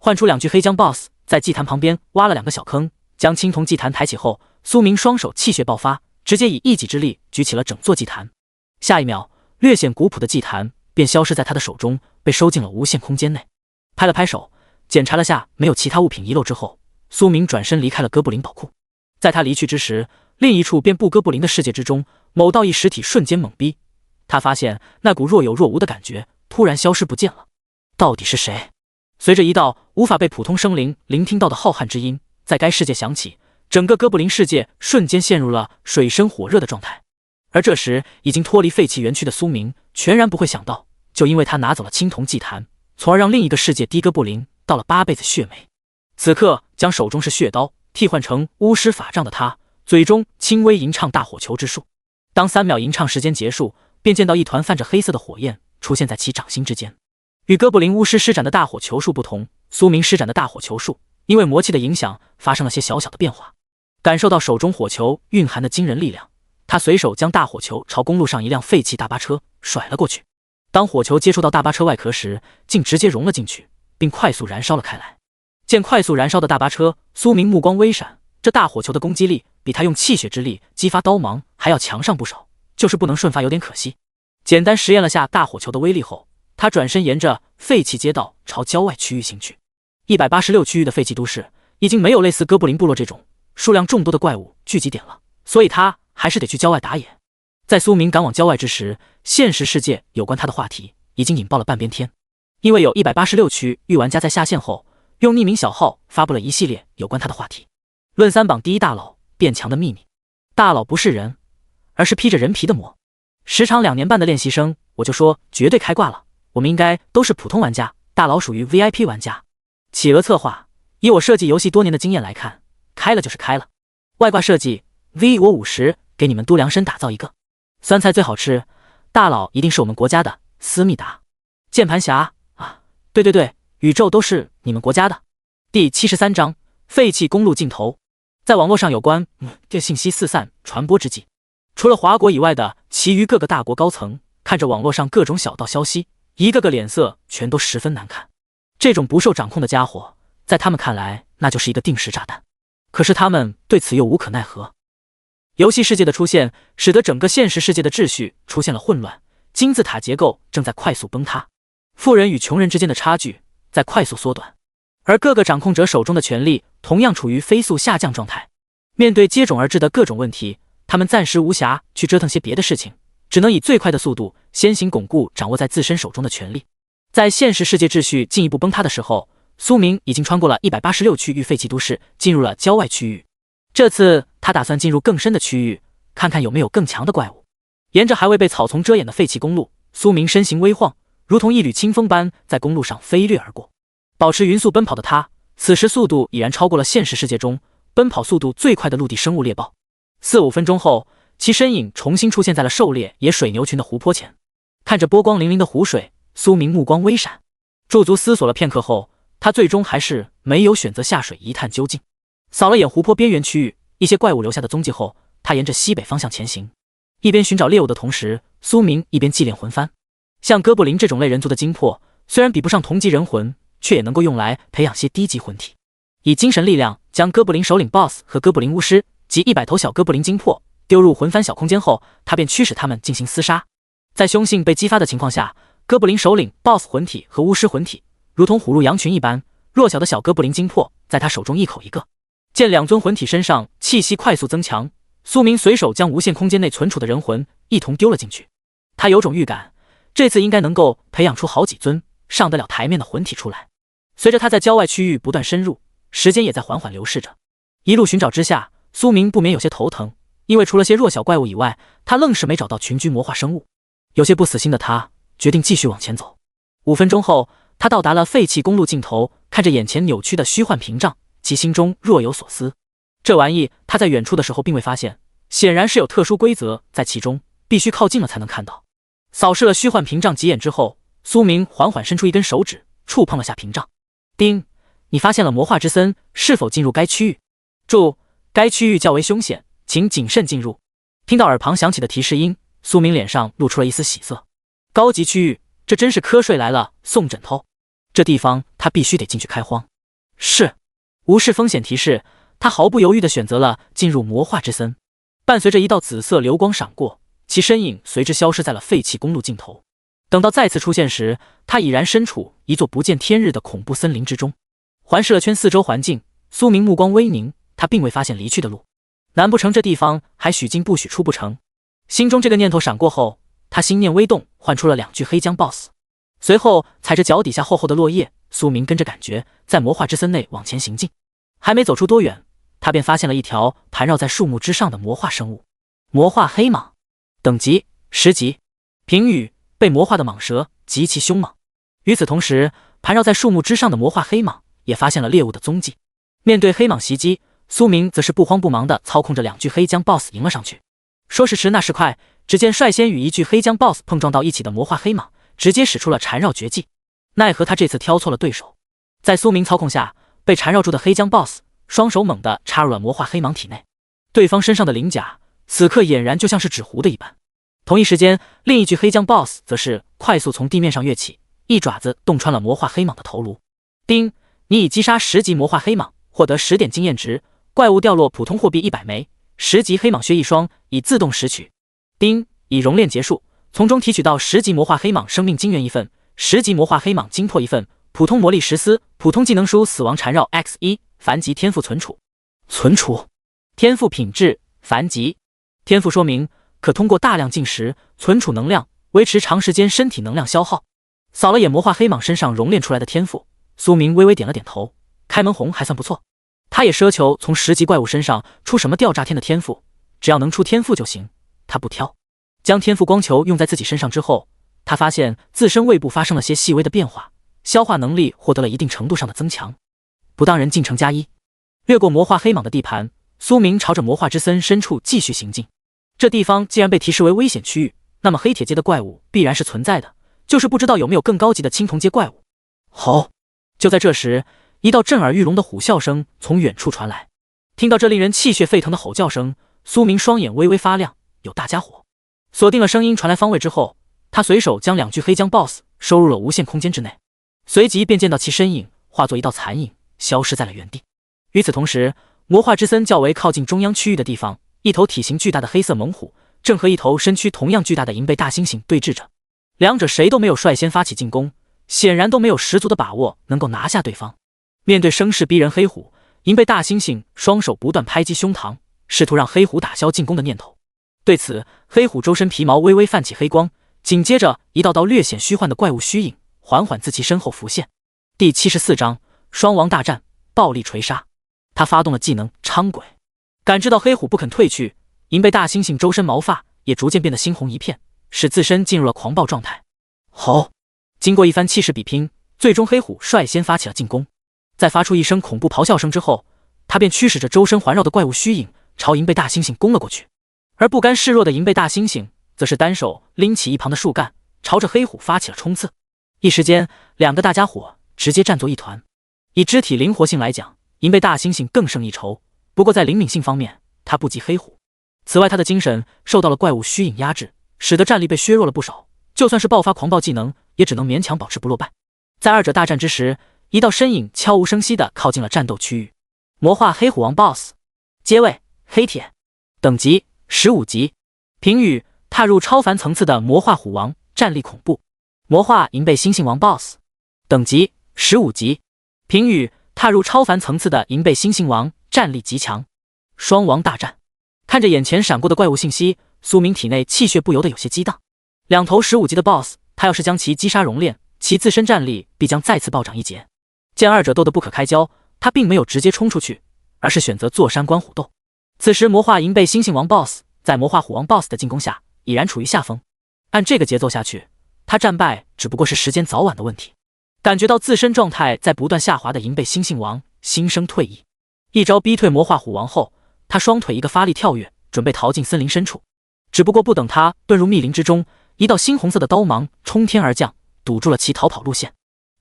换出2具黑浆 BOSS， 在祭坛旁边挖了2个小坑，将青铜祭坛抬起后，苏明双手气血爆发，直接以一己之力举起了整座祭坛。下一秒，略显古朴的祭坛便消失在他的手中，被收进了无限空间内。拍了拍手，检查了下没有其他物品遗漏之后，苏明转身离开了哥布林宝库。在他离去之时，另一处便不哥布林的世界之中，某道义实体瞬间懵逼。他发现那股若有若无的感觉突然消失不见了。到底是谁？随着一道无法被普通生灵聆听到的浩瀚之音在该世界响起，整个哥布林世界瞬间陷入了水深火热的状态。而这时已经脱离废弃园区的苏明全然不会想到，就因为他拿走了青铜祭坛，从而让另一个世界低哥布林到了8辈子血霉。此刻将手中是血刀替换成巫师法杖的他，嘴中轻微吟唱大火球之术。当3秒吟唱时间结束，便见到一团泛着黑色的火焰出现在其掌心之间。与哥布林巫师施展的大火球术不同，苏明施展的大火球术因为魔气的影响发生了些小小的变化。感受到手中火球蕴含的惊人力量，他随手将大火球朝公路上一辆废弃大巴车甩了过去。当火球接触到大巴车外壳时，竟直接融了进去，并快速燃烧了开来。见快速燃烧的大巴车，苏明目光微闪，这大火球的攻击力比他用气血之力激发刀芒还要强上不少，就是不能瞬发有点可惜。简单实验了下大火球的威力后，他转身沿着废弃街道朝郊外区域行去。186区域的废弃都市已经没有类似哥布林部落这种数量众多的怪物聚集点了，所以他还是得去郊外打野。在苏明赶往郊外之时，现实世界有关他的话题已经引爆了半边天。因为有186区域玩家在下线后用匿名小号发布了一系列有关他的话题。论3榜第1大佬变强的秘密，大佬不是人，而是披着人皮的魔。时长2年半的练习生，我就说绝对开挂了，我们应该都是普通玩家，大佬属于 VIP 玩家。企鹅策划，以我设计游戏多年的经验来看，开了就是开了。外挂设计 V 我50，给你们都量身打造一个。酸菜最好吃，大佬一定是我们国家的思密达。键盘侠啊，对对对，宇宙都是你们国家的。第73章废弃公路尽头。在网络上有关这信息四散传播之际，除了华国以外的其余各个大国高层看着网络上各种小道消息，一个个脸色全都十分难看。这种不受掌控的家伙，在他们看来那就是一个定时炸弹，可是他们对此又无可奈何。游戏世界的出现使得整个现实世界的秩序出现了混乱，金字塔结构正在快速崩塌，富人与穷人之间的差距在快速缩短，而各个掌控者手中的权力同样处于飞速下降状态。面对接踵而至的各种问题，他们暂时无暇去折腾些别的事情，只能以最快的速度先行巩固掌握在自身手中的权力。在现实世界秩序进一步崩塌的时候，苏明已经穿过了186区域废弃都市，进入了郊外区域。这次他打算进入更深的区域，看看有没有更强的怪物。沿着还未被草丛遮掩的废弃公路，苏明身形微晃，如同一缕清风般在公路上飞掠而过。保持匀速奔跑的他，此时速度已然超过了现实世界中奔跑速度最快的陆地生物猎豹。4-5分钟后，其身影重新出现在了狩猎野水牛群的湖泊前。看着波光粼粼的湖水，苏明目光微闪，驻足思索了片刻后，他最终还是没有选择下水一探究竟。扫了眼湖泊边缘区域一些怪物留下的踪迹后，他沿着西北方向前行。一边寻找猎物的同时，苏明一边祭炼魂幡。像哥布林这种类人族的精魄，虽然比不上同级人魂，却也能够用来培养些低级魂体。以精神力量将哥布林首领 BOSS 和哥布林巫师及100头小哥布林精魄丢入魂幡小空间后，他便驱使他们进行厮杀。在凶性被激发的情况下，哥布林首领 BOSS 魂体和巫师魂体如同虎入羊群一般，弱小的小哥布林精魄在他手中一口一个。见两尊魂体身上气息快速增强，苏明随手将无限空间内存储的人魂一同丢了进去。他有种预感，这次应该能够培养出好几尊上得了台面的魂体出来。随着他在郊外区域不断深入，时间也在缓缓流逝着。一路寻找之下，苏明不免有些头疼，因为除了些弱小怪物以外，他愣是没找到群居魔化生物。有些不死心的他决定继续往前走。5分钟后，他到达了废弃公路尽头，看着眼前扭曲的虚幻屏障，其心中若有所思。这玩意他在远处的时候并未发现，显然是有特殊规则在其中，必须靠近了才能看到。扫视了虚幻屏障几眼之后，苏明缓缓伸出一根手指，触碰了下屏障。丁，你发现了魔化之森，是否进入该区域？注：该区域较为凶险，请谨慎进入。听到耳旁响起的提示音，苏明脸上露出了一丝喜色。高级区域，这真是瞌睡来了送枕头。这地方他必须得进去开荒。是。无视风险提示，他毫不犹豫地选择了进入魔化之森。伴随着一道紫色流光闪过，其身影随之消失在了废弃公路尽头。等到再次出现时，他已然身处一座不见天日的恐怖森林之中。环视了圈四周环境，苏明目光微凝，他并未发现离去的路。难不成这地方还许进不许出不成？心中这个念头闪过后，他心念微动，唤出了2具黑姜 BOSS。随后踩着脚底下厚厚的落叶，苏明跟着感觉在魔化之森内往前行进。还没走出多远，他便发现了一条盘绕在树木之上的魔化生物。魔化黑蟒，等级10级。评语：被魔化的蟒蛇极其凶猛。与此同时，盘绕在树木之上的魔化黑蟒也发现了猎物的踪迹。面对黑蟒袭击，苏明则是不慌不忙地操控着2具黑姜 BOSS 迎了上去。说时迟那时快，只见率先与1具黑姜 BOSS 碰撞到一起的魔化黑蟒直接使出了缠绕绝技，奈何他这次挑错了对手。在苏明操控下，被缠绕住的黑姜 BOSS 双手猛地插入了魔化黑蟒体内，对方身上的鳞甲此刻俨然就像是纸糊的一般。同一时间，另一具黑姜 BOSS 则是快速从地面上跃起，一爪子洞穿了魔化黑蟒的头颅。丁，你已击杀10级魔化黑蟒，获得10点经验值，怪物掉落普通货币100枚，10级黑蟒靴1双，已自动拾取。丁，已熔炼结束，从中提取到10级魔化黑蟒生命精元1份，10级魔化黑蟒精魄1份，普通魔力10丝，普通技能书死亡缠绕 X1，凡级天赋存储。存储天赋品质凡级，天赋说明可通过大量进食存储能量，维持长时间身体能量消耗。扫了眼魔化黑蟒身上熔炼出来的天赋，苏明微微点了点头，开门红还算不错。他也奢求从10级怪物身上出什么吊炸天的天赋，只要能出天赋就行，他不挑。将天赋光球用在自己身上之后，他发现自身胃部发生了些细微的变化，消化能力获得了一定程度上的增强。不当人进城加1。越过魔化黑蟒的地盘，苏明朝着魔化之森深处继续行进。这地方既然被提示为危险区域，那么黑铁阶的怪物必然是存在的，就是不知道有没有更高级的青铜阶怪物。吼！就在这时，一道震耳欲聋的虎啸声从远处传来。听到这令人气血沸腾的吼叫声，苏明双眼微微发亮，有大家伙。锁定了声音传来方位之后，他随手将2具黑姜 BOSS 收入了无限空间之内，随即便见到其身影化作一道残影，消失在了原地。与此同时，魔化之森较为靠近中央区域的地方，一头体型巨大的黑色猛虎正和一头身躯同样巨大的银背大猩猩对峙着。两者谁都没有率先发起进攻，显然都没有十足的把握能够拿下对方。面对声势逼人黑虎，银背大猩猩双手不断拍击胸膛，试图让黑虎打消进攻的念头。对此，黑虎周身皮毛微微泛起黑光，紧接着一道道略显虚幻的怪物虚影缓缓自其身后浮现。第74章双王大战，暴力锤杀。他发动了技能伥鬼，感知到黑虎不肯退去，银背大猩猩周身毛发也逐渐变得猩红一片，使自身进入了狂暴状态。吼！经过一番气势比拼，最终黑虎率先发起了进攻。在发出一声恐怖咆哮声之后，他便驱使着周身环绕的怪物虚影朝银背大猩猩攻了过去。而不甘示弱的银背大猩猩则是单手拎起一旁的树干，朝着黑虎发起了冲刺。一时间，两个大家伙直接战作一团。以肢体灵活性来讲，银背大猩猩更胜一筹，不过在灵敏性方面，他不及黑虎。此外，他的精神受到了怪物虚影压制，使得战力被削弱了不少，就算是爆发狂暴技能，也只能勉强保持不落败。在二者大战之时，一道身影悄无声息地靠近了战斗区域。魔化黑虎王 BOSS， 阶位黑铁，等级15级，评语：踏入超凡层次的魔化虎王，战力恐怖。魔化银背猩猩王 BOSS， 等级15级，评语：踏入超凡层次的银背猩猩王，战力极强。双王大战，看着眼前闪过的怪物信息，苏明体内气血不由得有些激荡。两头15级的 BOSS， 他要是将其击杀熔炼，其自身战力必将再次暴涨一截。见二者斗得不可开交，他并没有直接冲出去，而是选择坐山观虎斗。此时魔化银背猩猩王 BOSS 在魔化虎王 BOSS 的进攻下，已然处于下风。按这个节奏下去，他战败只不过是时间早晚的问题。感觉到自身状态在不断下滑的银背猩猩王心生退意，一招逼退魔化虎王后，他双腿一个发力跳跃，准备逃进森林深处。只不过不等他遁入密林之中，一道猩红色的刀芒冲天而降，堵住了其逃跑路线。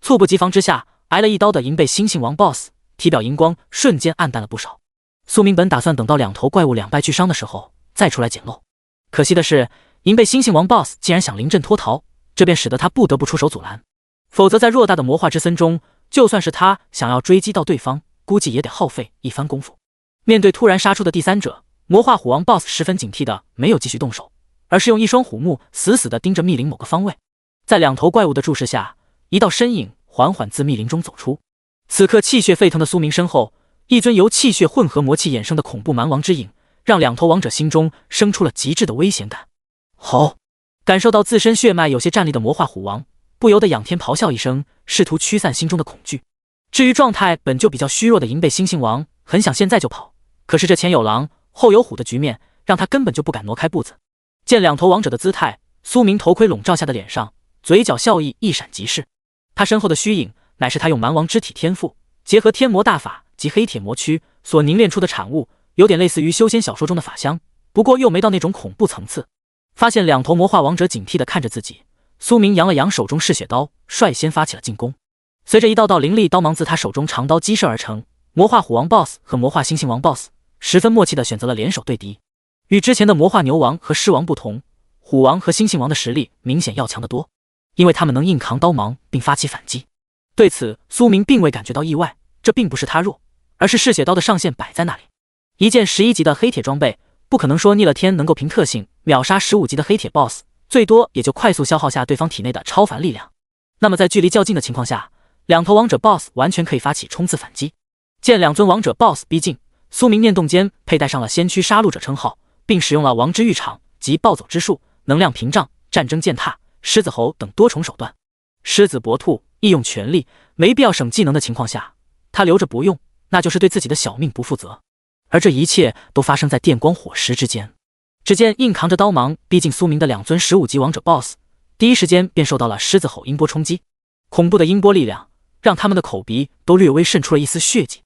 猝不及防之下，挨了一刀的银背猩猩王 BOSS 体表荧光瞬间暗淡了不少。苏明本打算等到两头怪物两败俱伤的时候再出来捡漏，可惜的是银背猩猩王 BOSS 竟然想临阵脱逃，这便使得他不得不出手阻拦。否则在偌大的魔化之森中，就算是他想要追击到对方，估计也得耗费一番功夫。面对突然杀出的第三者，魔化虎王 BOSS 十分警惕的没有继续动手，而是用一双虎目死死地盯着密林某个方位。在两头怪物的注视下，一道身影缓缓自密林中走出。此刻气血沸腾的苏明身后，一尊由气血混合魔气衍生的恐怖蛮王之影，让两头王者心中生出了极致的危险感。吼！感受到自身血脉有些战力的魔化虎王不由得仰天咆哮一声，试图驱散心中的恐惧。至于状态本就比较虚弱的银背猩猩王，很想现在就跑，可是这前有狼后有虎的局面，让他根本就不敢挪开步子。见两头王者的姿态，苏明头盔笼罩下的脸上嘴角笑意一闪即逝。他身后的虚影乃是他用蛮王之体天赋结合天魔大法及黑铁魔躯所凝练出的产物，有点类似于修仙小说中的法香，不过又没到那种恐怖层次。发现两头魔化王者警惕地看着自己，苏明扬了扬手中嗜血刀，率先发起了进攻。随着一道道凌厉刀芒自他手中长刀激射而成，魔化虎王 BOSS 和魔化猩猩王 BOSS 十分默契地选择了联手对敌。与之前的魔化牛王和狮王不同，虎王和猩猩王的实力明显要强得多，因为他们能硬扛刀芒并发起反击。对此苏明并未感觉到意外，这并不是他弱，而是嗜血刀的上限摆在那里。一件11级的黑铁装备，不可能说逆了天能够凭特性秒杀15级的黑铁 BOSS， 最多也就快速消耗下对方体内的超凡力量。那么在距离较近的情况下，两头王者 BOSS 完全可以发起冲刺反击。见两尊王者 BOSS 逼近，苏明念动间佩戴上了先驱杀戮者称号，并使用了王之浴场及暴走之术、能量屏障、战争践踏、狮子吼等多重手段。狮子搏兔，义用全力，没必要省技能的情况下，他留着不用，那就是对自己的小命不负责。而这一切都发生在电光火石之间。只见硬扛着刀芒逼近苏明的两尊15级王者 BOSS， 第一时间便受到了狮子吼音波冲击。恐怖的音波力量让他们的口鼻都略微渗出了一丝血迹，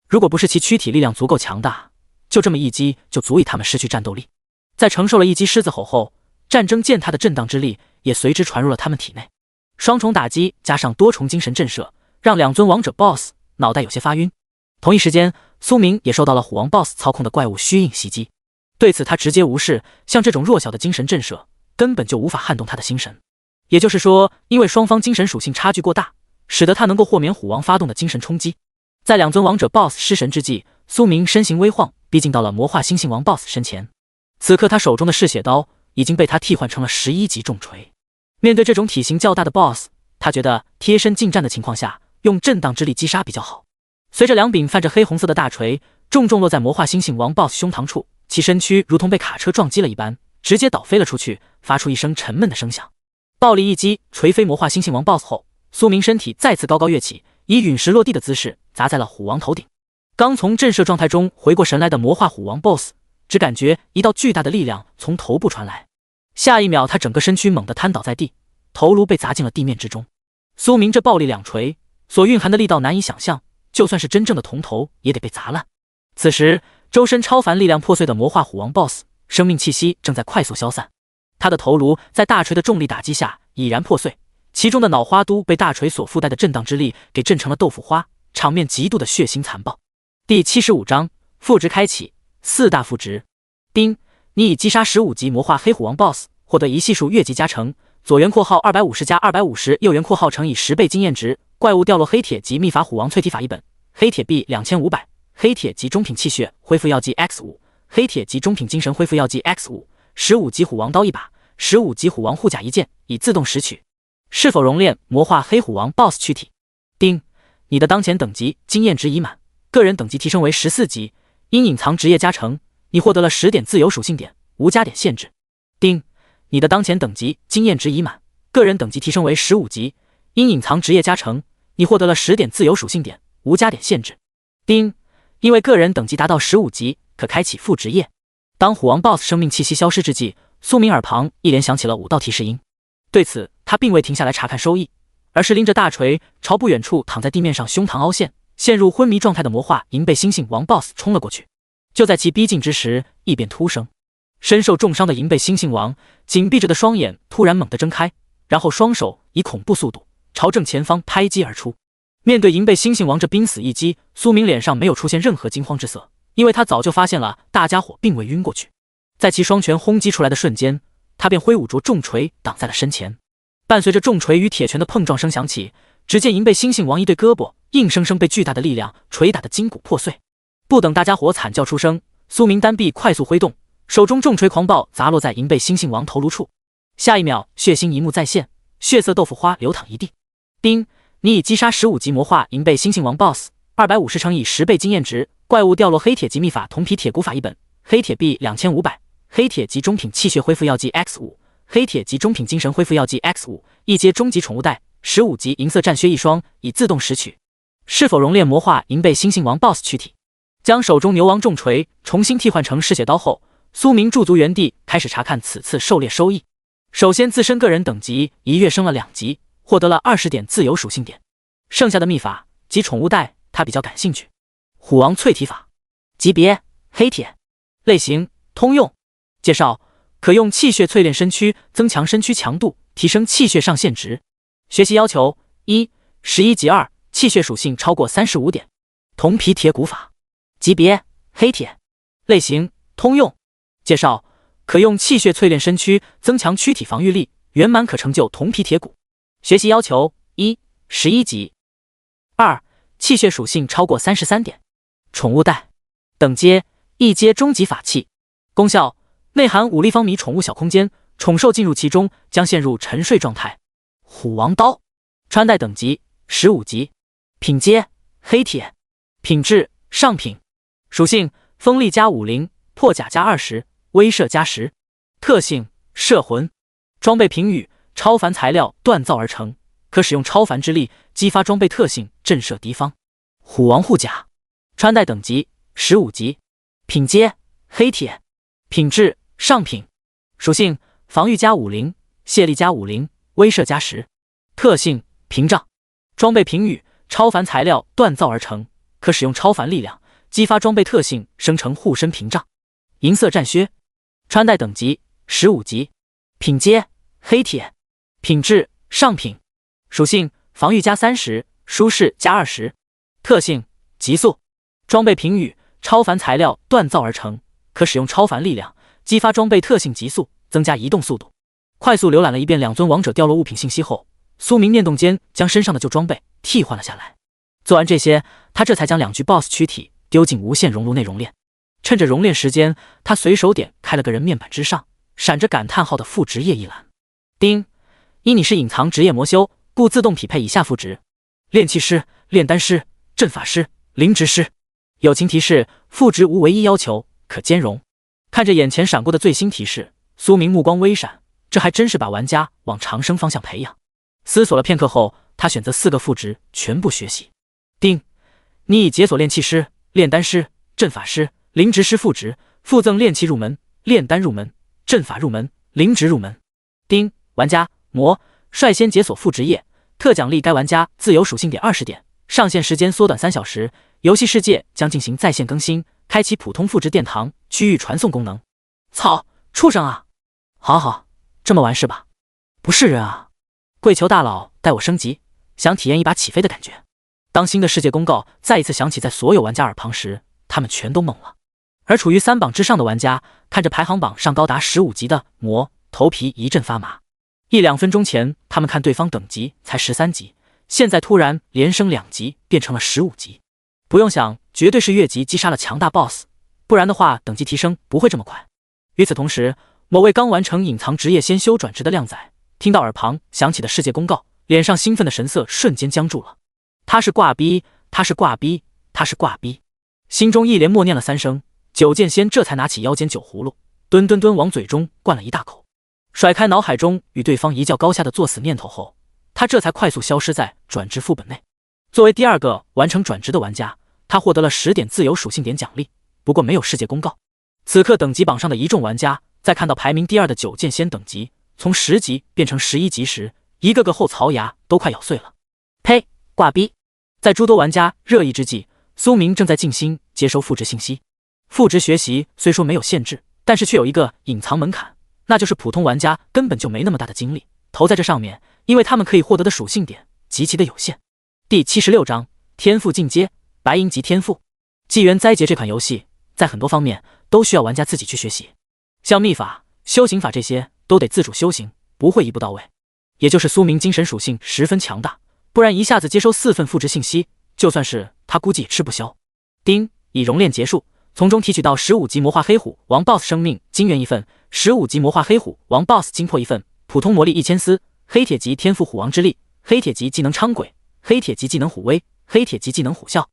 如果不是其躯体力量足够强大，就这么一击就足以他们失去战斗力。在承受了一击狮子吼后，战争践踏的震荡之力也随之传入了他们体内。双重打击加上多重精神震慑，让两尊王者 BOSS 脑袋有些发晕。同一时间，苏明也受到了虎王 BOSS 操控的怪物虚影袭击，对此他直接无视，像这种弱小的精神震慑根本就无法撼动他的心神。也就是说，因为双方精神属性差距过大，使得他能够豁免虎王发动的精神冲击。在两尊王者 BOSS 失神之际，苏明身形微晃，逼近到了魔化猩猩王 BOSS 身前。此刻他手中的嗜血刀已经被他替换成了11级重锤。面对这种体型较大的 BOSS， 他觉得贴身近战的情况下，用震荡之力击杀比较好。随着两柄泛着黑红色的大锤重重落在魔化猩猩王 BOSS 胸膛处，其身躯如同被卡车撞击了一般，直接倒飞了出去，发出一声沉闷的声响。暴力一击锤飞魔化猩猩王 BOSS 后，苏明身体再次高高跃起，以陨石落地的姿势砸在了虎王头顶。刚从震慑状态中回过神来的魔化虎王 BOSS， 只感觉一道巨大的力量从头部传来，下一秒他整个身躯猛地瘫倒在地，头颅被砸进了地面之中。苏明这暴力两锤所蕴含的力道难以想象，就算是真正的铜头也得被砸烂。此时周身超凡力量破碎的魔化虎王 BOSS 生命气息正在快速消散，他的头颅在大锤的重力打击下已然破碎，其中的脑花都被大锤所附带的震荡之力给震成了豆腐花，场面极度的血腥残暴。第75章复职开启，4大复职。丁，你以击杀15级魔化黑虎王 BOSS 获得一系数越级加成，左圆括号250加250，右圆括号乘以10倍经验值。怪物掉落黑铁及秘法虎王淬体法1本，黑铁币2500，黑铁及中品气血恢复药剂 X5，黑铁及中品精神恢复药剂 X5，15级虎王刀1把，15级虎王护甲1件，已自动拾取。是否熔炼魔化黑虎王 BOSS 躯体？丁，你的当前等级经验值已满，个人等级提升为14级，因隐藏职业加成，你获得了10点自由属性点，无加点限制。丁，你的当前等级经验值已满，个人等级提升为15级，因隐藏职业加成，你获得了10点自由属性点，无加点限制。丁，因为个人等级达到15级，可开启副职业。当虎王 BOSS 生命气息消失之际，苏明耳旁一连响起了5道提示音。对此，他并未停下来查看收益，而是拎着大锤朝不远处躺在地面上胸膛凹陷、陷入昏迷状态的魔化银背猩猩王 BOSS 冲了过去。就在其逼近之时，异变突生。身受重伤的银背猩猩王紧闭着的双眼突然猛地睁开，然后双手以恐怖速度朝正前方拍击而出。面对银背猩猩王这濒死一击，苏明脸上没有出现任何惊慌之色，因为他早就发现了大家伙并未晕过去。在其双拳轰击出来的瞬间，他便挥舞着重锤挡在了身前。伴随着重锤与铁拳的碰撞声响起，只见银背猩猩王一对胳膊硬生生被巨大的力量锤打得筋骨破碎。不等大家伙惨叫出声，苏明单臂快速挥动，手中重锤狂暴砸落在银背猩猩王头颅处。下一秒，血腥一幕再现，血色豆腐花流淌一地。丁，你已击杀15级魔化银背猩猩王 BOSS，250乘以10倍经验值。怪物掉落黑铁及秘法铜皮铁骨法1本，黑铁币2500，黑铁及中品气血恢复药剂 X5，黑铁及中品精神恢复药剂 X5，一阶终极宠物袋，15级银色战靴一双，已自动拾取。是否熔炼魔化银背猩猩王 BOSS 躯体？将手中牛王重锤重新替换成嗜血刀后，苏明驻足原地，开始查看此次狩猎收益。首先，自身个人等级一跃升了2级，获得了20点自由属性点。剩下的秘法及宠物袋，他比较感兴趣。虎王淬体法，级别黑铁，类型通用。介绍：可用气血淬炼身躯，增强身躯强度，提升气血上限值。学习要求：1、11级2，气血属性超过35点。铜皮铁骨法，级别黑铁，类型通用。介绍：可用气血淬炼身躯，增强躯体防御力，圆满可成就铜皮铁骨。学习要求：1、11级2，气血属性超过33点。宠物袋，等阶一阶终极法器，功效内含5立方米宠物小空间，宠兽进入其中将陷入沉睡状态。虎王刀，穿戴等级15级，品阶黑铁，品质上品，属性锋利加50，破甲加20，威慑加10，特性摄魂，装备评语超凡材料锻造而成，可使用超凡之力激发装备特性，震慑敌方。虎王护甲，穿戴等级15级，品阶黑铁，品质上品，属性防御加50，卸力加50，威慑加10，特性屏障，装备评语超凡材料锻造而成，可使用超凡力量激发装备特性，生成护身屏障。银色战靴，穿戴等级15级，品阶黑铁，品质上品，属性防御加30，舒适加20，特性急速，装备评语超凡材料锻造而成，可使用超凡力量激发装备特性急速，增加移动速度。快速浏览了一遍2尊王者掉落物品信息后，苏明念动间将身上的旧装备替换了下来。做完这些，他这才将2具 BOSS 躯体丢进无限熔炉内熔炼。趁着熔炼时间，他随手点开了个人面板之上闪着感叹号的副职业一栏。丁，因你是隐藏职业魔修，故自动匹配以下副职：炼气师、炼丹师、阵法师、灵职师。友情提示：副职无唯一要求，可兼容。看着眼前闪过的最新提示，苏明目光微闪，这还真是把玩家往长生方向培养。思索了片刻后，他选择4个副职全部学习。丁，你已解锁炼气师、炼丹师、阵法师、灵职师副职，附赠炼气入门、炼丹入门、阵法入门、灵职入门。丁，玩家魔率先解锁副职业，特奖励该玩家自由属性点20点，上线时间缩短3小时，游戏世界将进行在线更新，开启普通副职殿堂区域传送功能。操，畜生啊！好好，这么玩是吧？不是人啊！跪求大佬带我升级，想体验一把起飞的感觉。当新的世界公告再一次响起在所有玩家耳旁时，他们全都懵了。而处于3榜之上的玩家看着排行榜上高达15级的魔，头皮一阵发麻。1-2分钟前他们看对方等级才13级，现在突然连升2级变成了15级。不用想，绝对是越级击杀了强大 BOSS， 不然的话等级提升不会这么快。与此同时，某位刚完成隐藏职业先修转职的靓仔听到耳旁响起的世界公告，脸上兴奋的神色瞬间僵住了。他是挂逼，他是挂逼，他是挂逼，心中一连默念了3声。九剑仙这才拿起腰间酒葫芦，吨吨吨往嘴中灌了一大口，甩开脑海中与对方一较高下的作死念头后，他这才快速消失在转职副本内。作为第2个完成转职的玩家，他获得了10点自由属性点奖励，不过没有世界公告。此刻等级榜上的一众玩家在看到排名第2的九剑仙等级从10级变成11级时，一个个后槽牙都快咬碎了。呸，挂逼！在诸多玩家热议之际，苏明正在静心接收复职信息。复职学习虽说没有限制，但是却有一个隐藏门槛，那就是普通玩家根本就没那么大的精力投在这上面，因为他们可以获得的属性点极其的有限。第76章天赋进阶，白银级天赋。纪元灾劫这款游戏在很多方面都需要玩家自己去学习，像秘法、修行法这些都得自主修行，不会一步到位。也就是苏明精神属性十分强大，不然一下子接收4份复职信息，就算是他估计也吃不消。丁，已熔炼结束，从中提取到15级魔化黑虎王 BOSS 生命金元1份，15级魔化黑虎王 BOSS 精魄1份，普通魔力1000丝，黑铁级天赋虎王之力，黑铁级技能昌鬼，黑铁级技能虎威，黑铁级技能虎啸。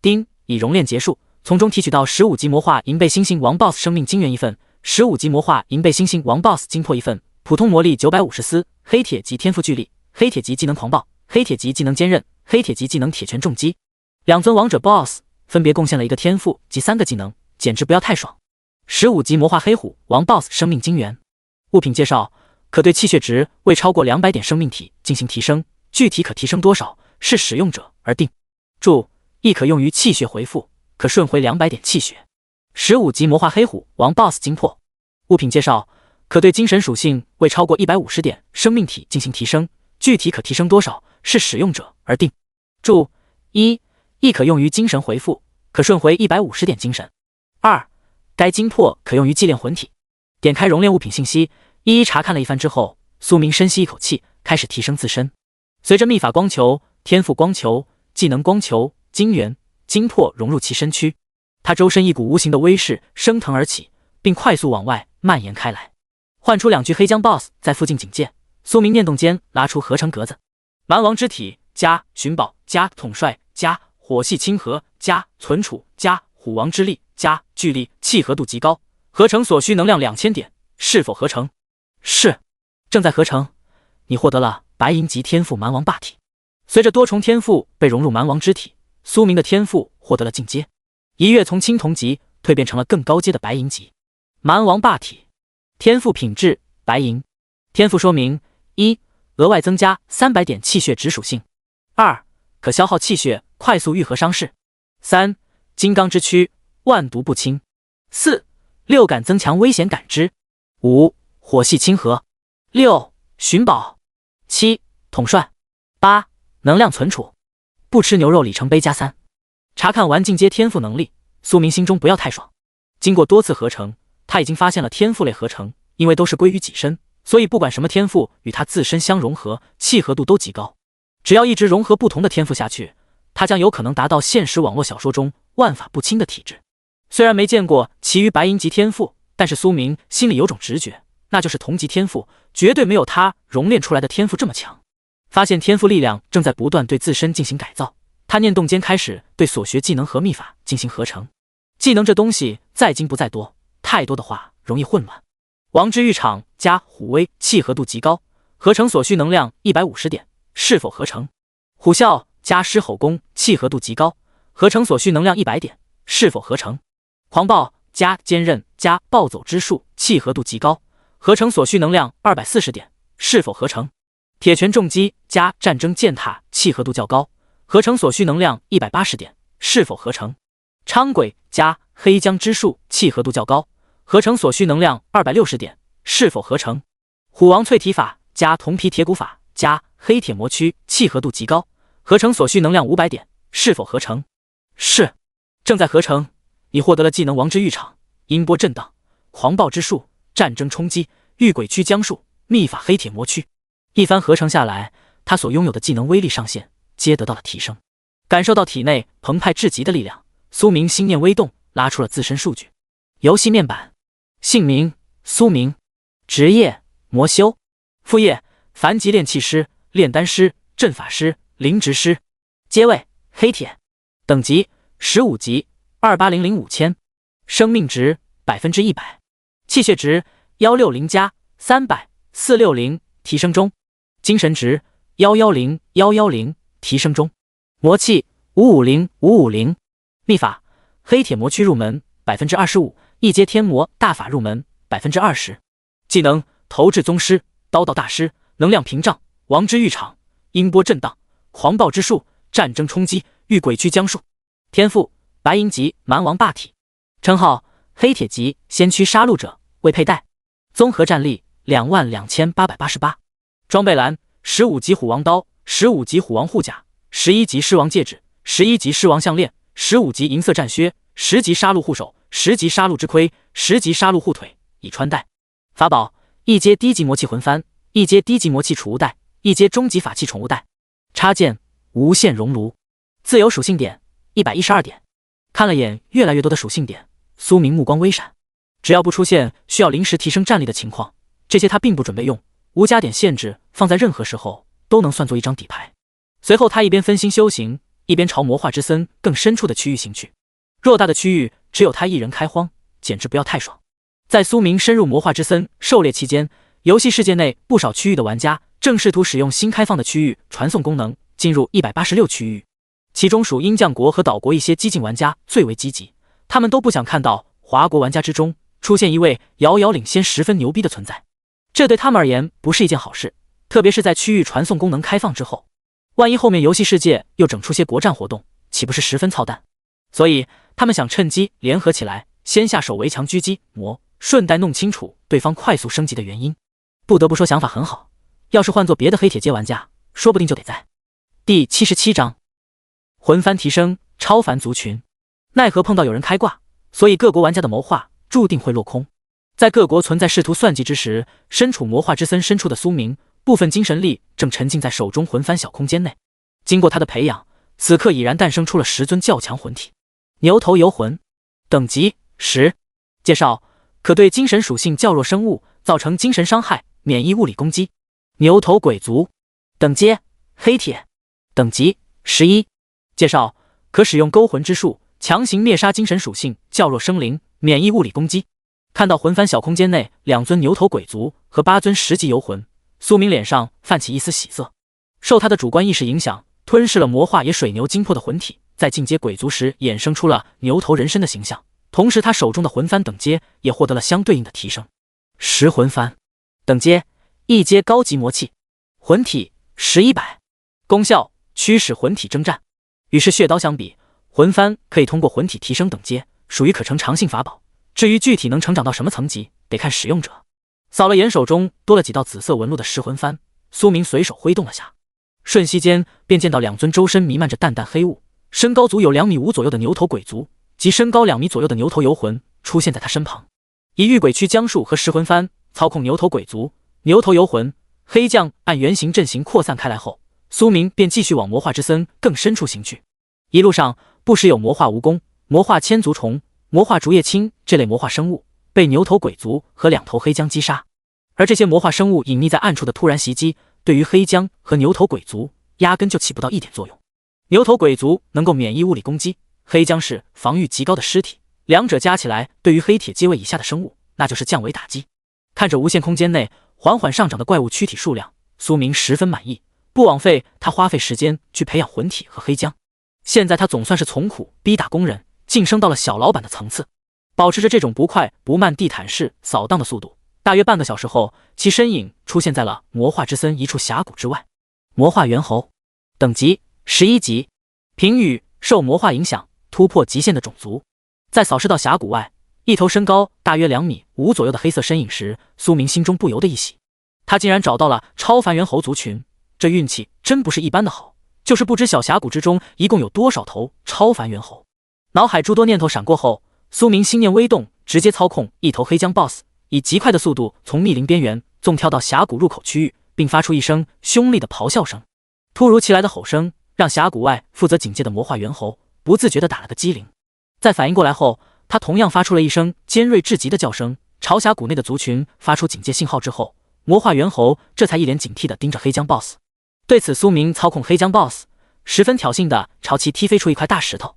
丁，已熔炼结束，从中提取到15级魔化银背猩猩王 BOSS 生命金元1份，15级魔化银背猩猩王 BOSS 精魄1份，普通魔力950丝，黑铁级天赋巨力，黑铁级技能狂暴，黑铁级技能坚韧，黑铁级技能铁拳重击。2尊王者 BOSS分别贡献了一个天赋及3个技能，简直不要太爽。15级魔化黑虎王 BOSS 生命晶元。物品介绍：可对气血值未超过200点生命体进行提升，具体可提升多少视使用者而定。注：亦可用于气血回复，可顺回200点气血。15级魔化黑虎王 BOSS 精魄。物品介绍：可对精神属性未超过150点生命体进行提升，具体可提升多少视使用者而定。注：一，亦可用于精神回复，可顺回150点精神。2，该精魄可用于祭炼魂体。点开熔炼物品信息，一一查看了一番之后，苏明深吸一口气，开始提升自身。随着秘法光球、天赋光球、技能光球、精元、精魄融入其身躯，他周身一股无形的威势升腾而起，并快速往外蔓延开来。唤出2具黑将 BOSS 在附近警戒，苏明念动间拉出合成格子，蛮王之体加寻宝加统帅加火系亲和加存储加虎王之力加巨力，契合度极高，合成所需能量2000点，是否合成？是，正在合成。你获得了白银级天赋蛮王霸体。随着多重天赋被融入蛮王之体，苏明的天赋获得了进阶，一跃从青铜级蜕变成了更高阶的白银级。蛮王霸体天赋品质白银。天赋说明： 1. 额外增加300点气血值属性。 2. 可消耗气血快速愈合伤势。 3. 金刚之躯万毒不侵。 4. 六感增强危险感知。 5. 火系亲和。 6. 寻宝。 7. 统帅。 8. 能量存储。不吃牛肉里程碑加3。查看完进阶天赋能力，苏明心中不要太爽。经过多次合成，他已经发现了天赋类合成因为都是归于己身，所以不管什么天赋与他自身相融合，契合度都极高。只要一直融合不同的天赋下去，他将有可能达到现实网络小说中万法不侵的体质。虽然没见过其余白银级天赋，但是苏明心里有种直觉，那就是同级天赋绝对没有他熔炼出来的天赋这么强。发现天赋力量正在不断对自身进行改造，他念动间开始对所学技能和秘法进行合成。技能这东西再精不在多，太多的话容易混乱。王之浴场加虎威契合度极高，合成所需能量150点，是否合成？虎啸加狮吼功契合度极高，合成所需能量100点，是否合成？狂暴加坚韧加暴走之术契合度极高，合成所需能量240点，是否合成？铁拳重击加战争践踏契合度较高，合成所需能量180点，是否合成？昌鬼加黑将之术契合度较高，合成所需能量260点，是否合成？虎王淬体法加铜皮铁骨法加黑铁魔躯契合度极高，合成所需能量500点，是否合成？是，正在合成。你获得了技能王之浴场音波震荡，狂暴之术，战争冲击，御鬼驱将术，秘法黑铁魔躯。一番合成下来，他所拥有的技能威力上限皆得到了提升。感受到体内澎湃至极的力量，苏明心念微动，拉出了自身数据。游戏面板：姓名苏明，职业魔修，副业凡级炼器师、炼丹师、阵法师、灵职师，阶位黑铁，等级15级，28005000，生命值100%，气血值160+300，460提升中，精神值110110提升中，魔器550550，秘法黑铁魔躯入门25%，一阶天魔大法入门20%，技能投掷宗师、刀道大师、能量屏障、王之浴场、音波震荡、狂暴之术、战争冲击、御鬼驱将术。天赋白银级蛮王霸体，称号黑铁级先驱杀戮者，未佩戴，综合战力22888，装备栏15级虎王刀、15级虎王护甲、11级狮王戒指、11级狮王项链、15级银色战靴、10级杀戮护手、10级杀戮之盔、10级杀戮护腿，已穿戴。法宝一阶低级魔器魂幡，一阶低级魔器储物袋，一阶中级法器宠物袋。插件无限熔炉。自由属性点112点。看了眼越来越多的属性点，苏明目光微闪。只要不出现需要临时提升战力的情况，这些他并不准备用，无加点限制，放在任何时候都能算作一张底牌。随后他一边分心修行，一边朝魔化之森更深处的区域行去。偌大的区域只有他一人开荒，简直不要太爽。在苏明深入魔化之森狩猎期间，游戏世界内不少区域的玩家正试图使用新开放的区域传送功能进入186区域，其中属鹰将国和岛国一些激进玩家最为积极，他们都不想看到华国玩家之中出现一位遥遥领先十分牛逼的存在，这对他们而言不是一件好事，特别是在区域传送功能开放之后，万一后面游戏世界又整出些国战活动，岂不是十分操蛋？所以他们想趁机联合起来，先下手为强狙击魔，顺带弄清楚对方快速升级的原因。不得不说想法很好，要是换做别的黑铁阶玩家，说不定就得在。第77章魂幡提升超凡族群。奈何碰到有人开挂，所以各国玩家的谋划注定会落空。在各国存在试图算计之时，身处魔化之森深处的苏明，部分精神力正沉浸在手中魂幡小空间内。经过他的培养，此刻已然诞生出了10尊较强魂体。牛头游魂，等级10。介绍：可对精神属性较弱生物造成精神伤害，免疫物理攻击。牛头鬼族，等阶黑铁，等级11。介绍：可使用勾魂之术强行灭杀精神属性较弱生灵，免疫物理攻击。看到魂幡小空间内2尊牛头鬼族和8尊10级游魂，苏明脸上泛起一丝喜色。受他的主观意识影响，吞噬了魔化野水牛精魄的魂体，在进阶鬼族时衍生出了牛头人身的形象，同时他手中的魂幡等阶也获得了相对应的提升。10魂幡，等阶一阶高级魔器，魂体1100，功效驱使魂体征战。与是血刀相比，魂幡可以通过魂体提升等阶，属于可成长性法宝。至于具体能成长到什么层级，得看使用者。扫了眼手中多了几道紫色纹路的10魂幡，苏明随手挥动了下，瞬息间便见到2尊周身弥漫着淡淡黑雾，身高足有2.5米左右的牛头鬼族及身高2米左右的牛头游魂出现在他身旁。以御鬼驱将术和10魂幡操控牛头鬼族、牛头游魂、黑将按圆形阵型扩散开来后，苏明便继续往魔化之森更深处行去。一路上不时有魔化蜈蚣、魔化千足虫、魔化竹叶青这类魔化生物被牛头鬼族和2头黑将击杀，而这些魔化生物隐匿在暗处的突然袭击，对于黑将和牛头鬼族压根就起不到一点作用。牛头鬼族能够免疫物理攻击，黑将是防御极高的尸体，两者加起来对于黑铁阶位以下的生物那就是降维打击。看着无限空间内缓缓上涨的怪物躯体数量，苏明十分满意，不枉费他花费时间去培养魂体和黑将。现在他总算是从苦逼打工人晋升到了小老板的层次。保持着这种不快不慢地毯式扫荡的速度，大约半个小时后，其身影出现在了魔化之森一处峡谷之外。魔化猿猴，等级11级，评语：受魔化影响，突破极限的种族。在扫视到峡谷外一头身高大约2.5米左右的黑色身影时，苏明心中不由得一喜。他竟然找到了超凡猿猴族群，这运气真不是一般的好，就是不知小峡谷之中一共有多少头超凡猿猴。脑海诸多念头闪过后，苏明心念微动，直接操控一头黑姜 BOSS， 以极快的速度从密林边缘纵跳到峡谷入口区域，并发出一声凶厉的咆哮声。突如其来的吼声让峡谷外负责警戒的魔化猿猴不自觉地打了个激灵。在反应过来后，他同样发出了一声尖锐至极的叫声，朝峡谷内的族群发出警戒信号之后，魔化猿猴这才一脸警惕地盯着黑姜 BOSS。 对此，苏明操控黑姜 BOSS， 十分挑衅地朝其踢飞出一块大石头，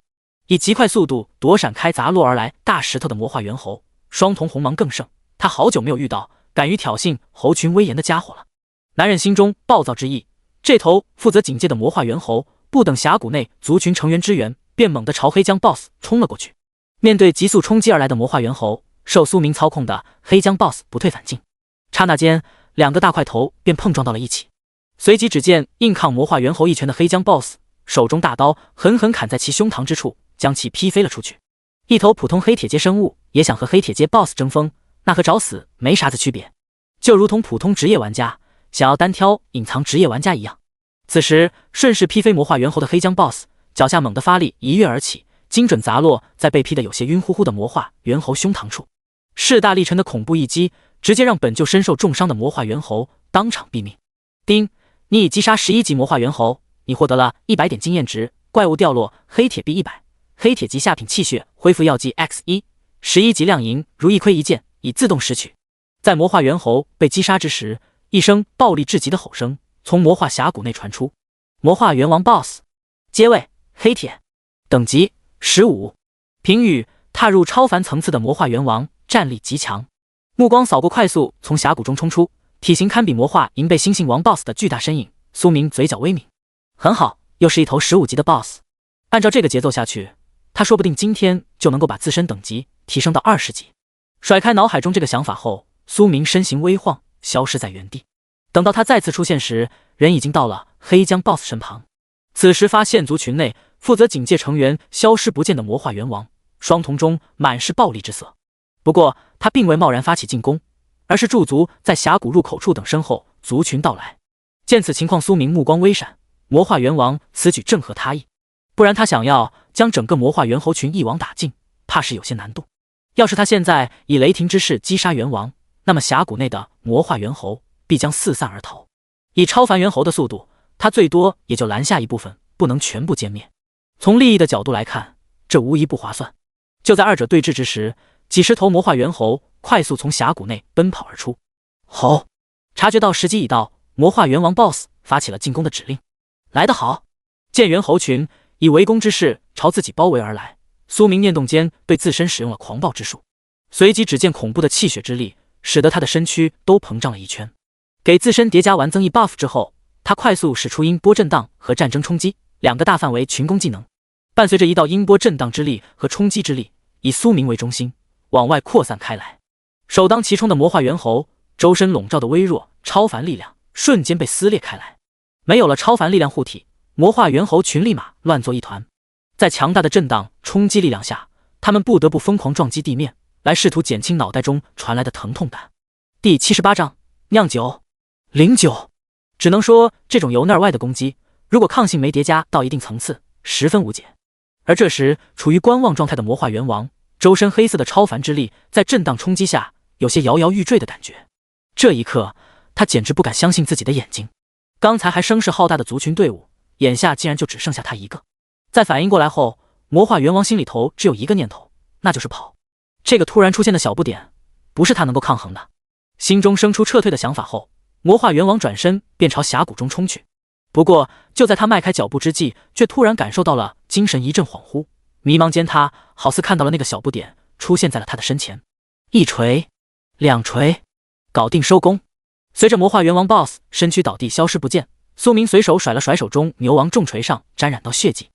以极快速度躲闪开砸落而来大石头的魔化猿猴。双瞳红芒更盛，他好久没有遇到敢于挑衅猴群威严的家伙了。男人心中暴躁之意，这头负责警戒的魔化猿猴不等峡谷内族群成员支援，便猛地朝黑姜 BOSS 冲了过去。面对急速冲击而来的魔化猿猴，受苏明操控的黑姜 BOSS 不退反进，刹那间两个大块头便碰撞到了一起。随即只见硬抗魔化猿猴一拳的黑姜 BOSS 手中大刀狠狠砍在其胸膛之处，将其劈飞了出去。一头普通黑铁阶生物也想和黑铁阶 BOSS 争锋，那和找死没啥子区别，就如同普通职业玩家想要单挑隐藏职业玩家一样。此时顺势劈飞魔化猿猴的黑姜 BOSS 脚下猛地发力，一跃而起，精准砸落在被劈得有些晕乎乎的魔化猿猴胸膛处。势大力沉的恐怖一击直接让本就身受重伤的魔化猿猴当场毙命。丁，你已击杀11级魔化猿猴，你获得了100点经验值，怪物掉落黑铁币100，黑铁级下品气血恢复药剂 X1， 11级亮银如意盔一件，已自动拾取。在魔化猿猴被击杀之时，一声暴力至极的吼声从魔化峡谷内传出。魔化猿王 BOSS， 阶位黑铁，等级15，评语：踏入超凡层次的魔化猿王，战力极强。目光扫过快速从峡谷中冲出，体型堪比魔化银背猩猩王 BOSS 的巨大身影，苏明嘴角微抿。很好，又是一头15级的 BOSS， 按照这个节奏下去，他说不定今天就能够把自身等级提升到20级。甩开脑海中这个想法后，苏明身形微晃，消失在原地。等到他再次出现时，人已经到了黑姜 BOSS 身旁。此时发现族群内负责警戒成员消失不见的魔化猿王，双瞳中满是暴戾之色。不过他并未贸然发起进攻，而是驻足在峡谷入口处等身后族群到来。见此情况，苏明目光微闪，魔化猿王此举正合他意，不然他想要将整个魔化猿猴群一网打尽，怕是有些难度。要是他现在以雷霆之势击杀猿王，那么峡谷内的魔化猿猴必将四散而逃。以超凡猿猴的速度，他最多也就拦下一部分，不能全部歼灭。从利益的角度来看，这无疑不划算。就在二者对峙之时，几十头魔化猿猴快速从峡谷内奔跑而出。吼！察觉到时机已到，魔化猿王 BOSS 发起了进攻的指令。来得好！见猿猴群以围攻之势朝自己包围而来，苏明念动间对自身使用了狂暴之术，随即只见恐怖的气血之力使得他的身躯都膨胀了一圈。给自身叠加完增益 buff 之后，他快速使出音波震荡和战争冲击两个大范围群攻技能，伴随着一道音波震荡之力和冲击之力，以苏明为中心往外扩散开来。首当其冲的魔化猿猴周身笼罩的微弱超凡力量瞬间被撕裂开来，没有了超凡力量护体，魔化猿猴群立马乱作一团。在强大的震荡冲击力量下，他们不得不疯狂撞击地面，来试图减轻脑袋中传来的疼痛感。第78章酿酒09，只能说这种由内而外的攻击，如果抗性没叠加到一定层次，十分无解。而这时处于观望状态的魔化猿王，周身黑色的超凡之力在震荡冲击下有些摇摇欲坠的感觉。这一刻他简直不敢相信自己的眼睛，刚才还声势浩大的族群队伍，眼下竟然就只剩下他一个。在反应过来后，魔化猿王心里头只有一个念头，那就是跑。这个突然出现的小不点不是他能够抗衡的。心中生出撤退的想法后，魔化猿王转身便朝峡谷中冲去。不过就在他迈开脚步之际，却突然感受到了精神一阵恍惚，迷茫间他好似看到了那个小不点出现在了他的身前。一锤两锤，搞定收工。随着魔化猿王 BOSS 身躯倒地消失不见，苏明随手甩了甩手中牛王重锤上沾染到血迹。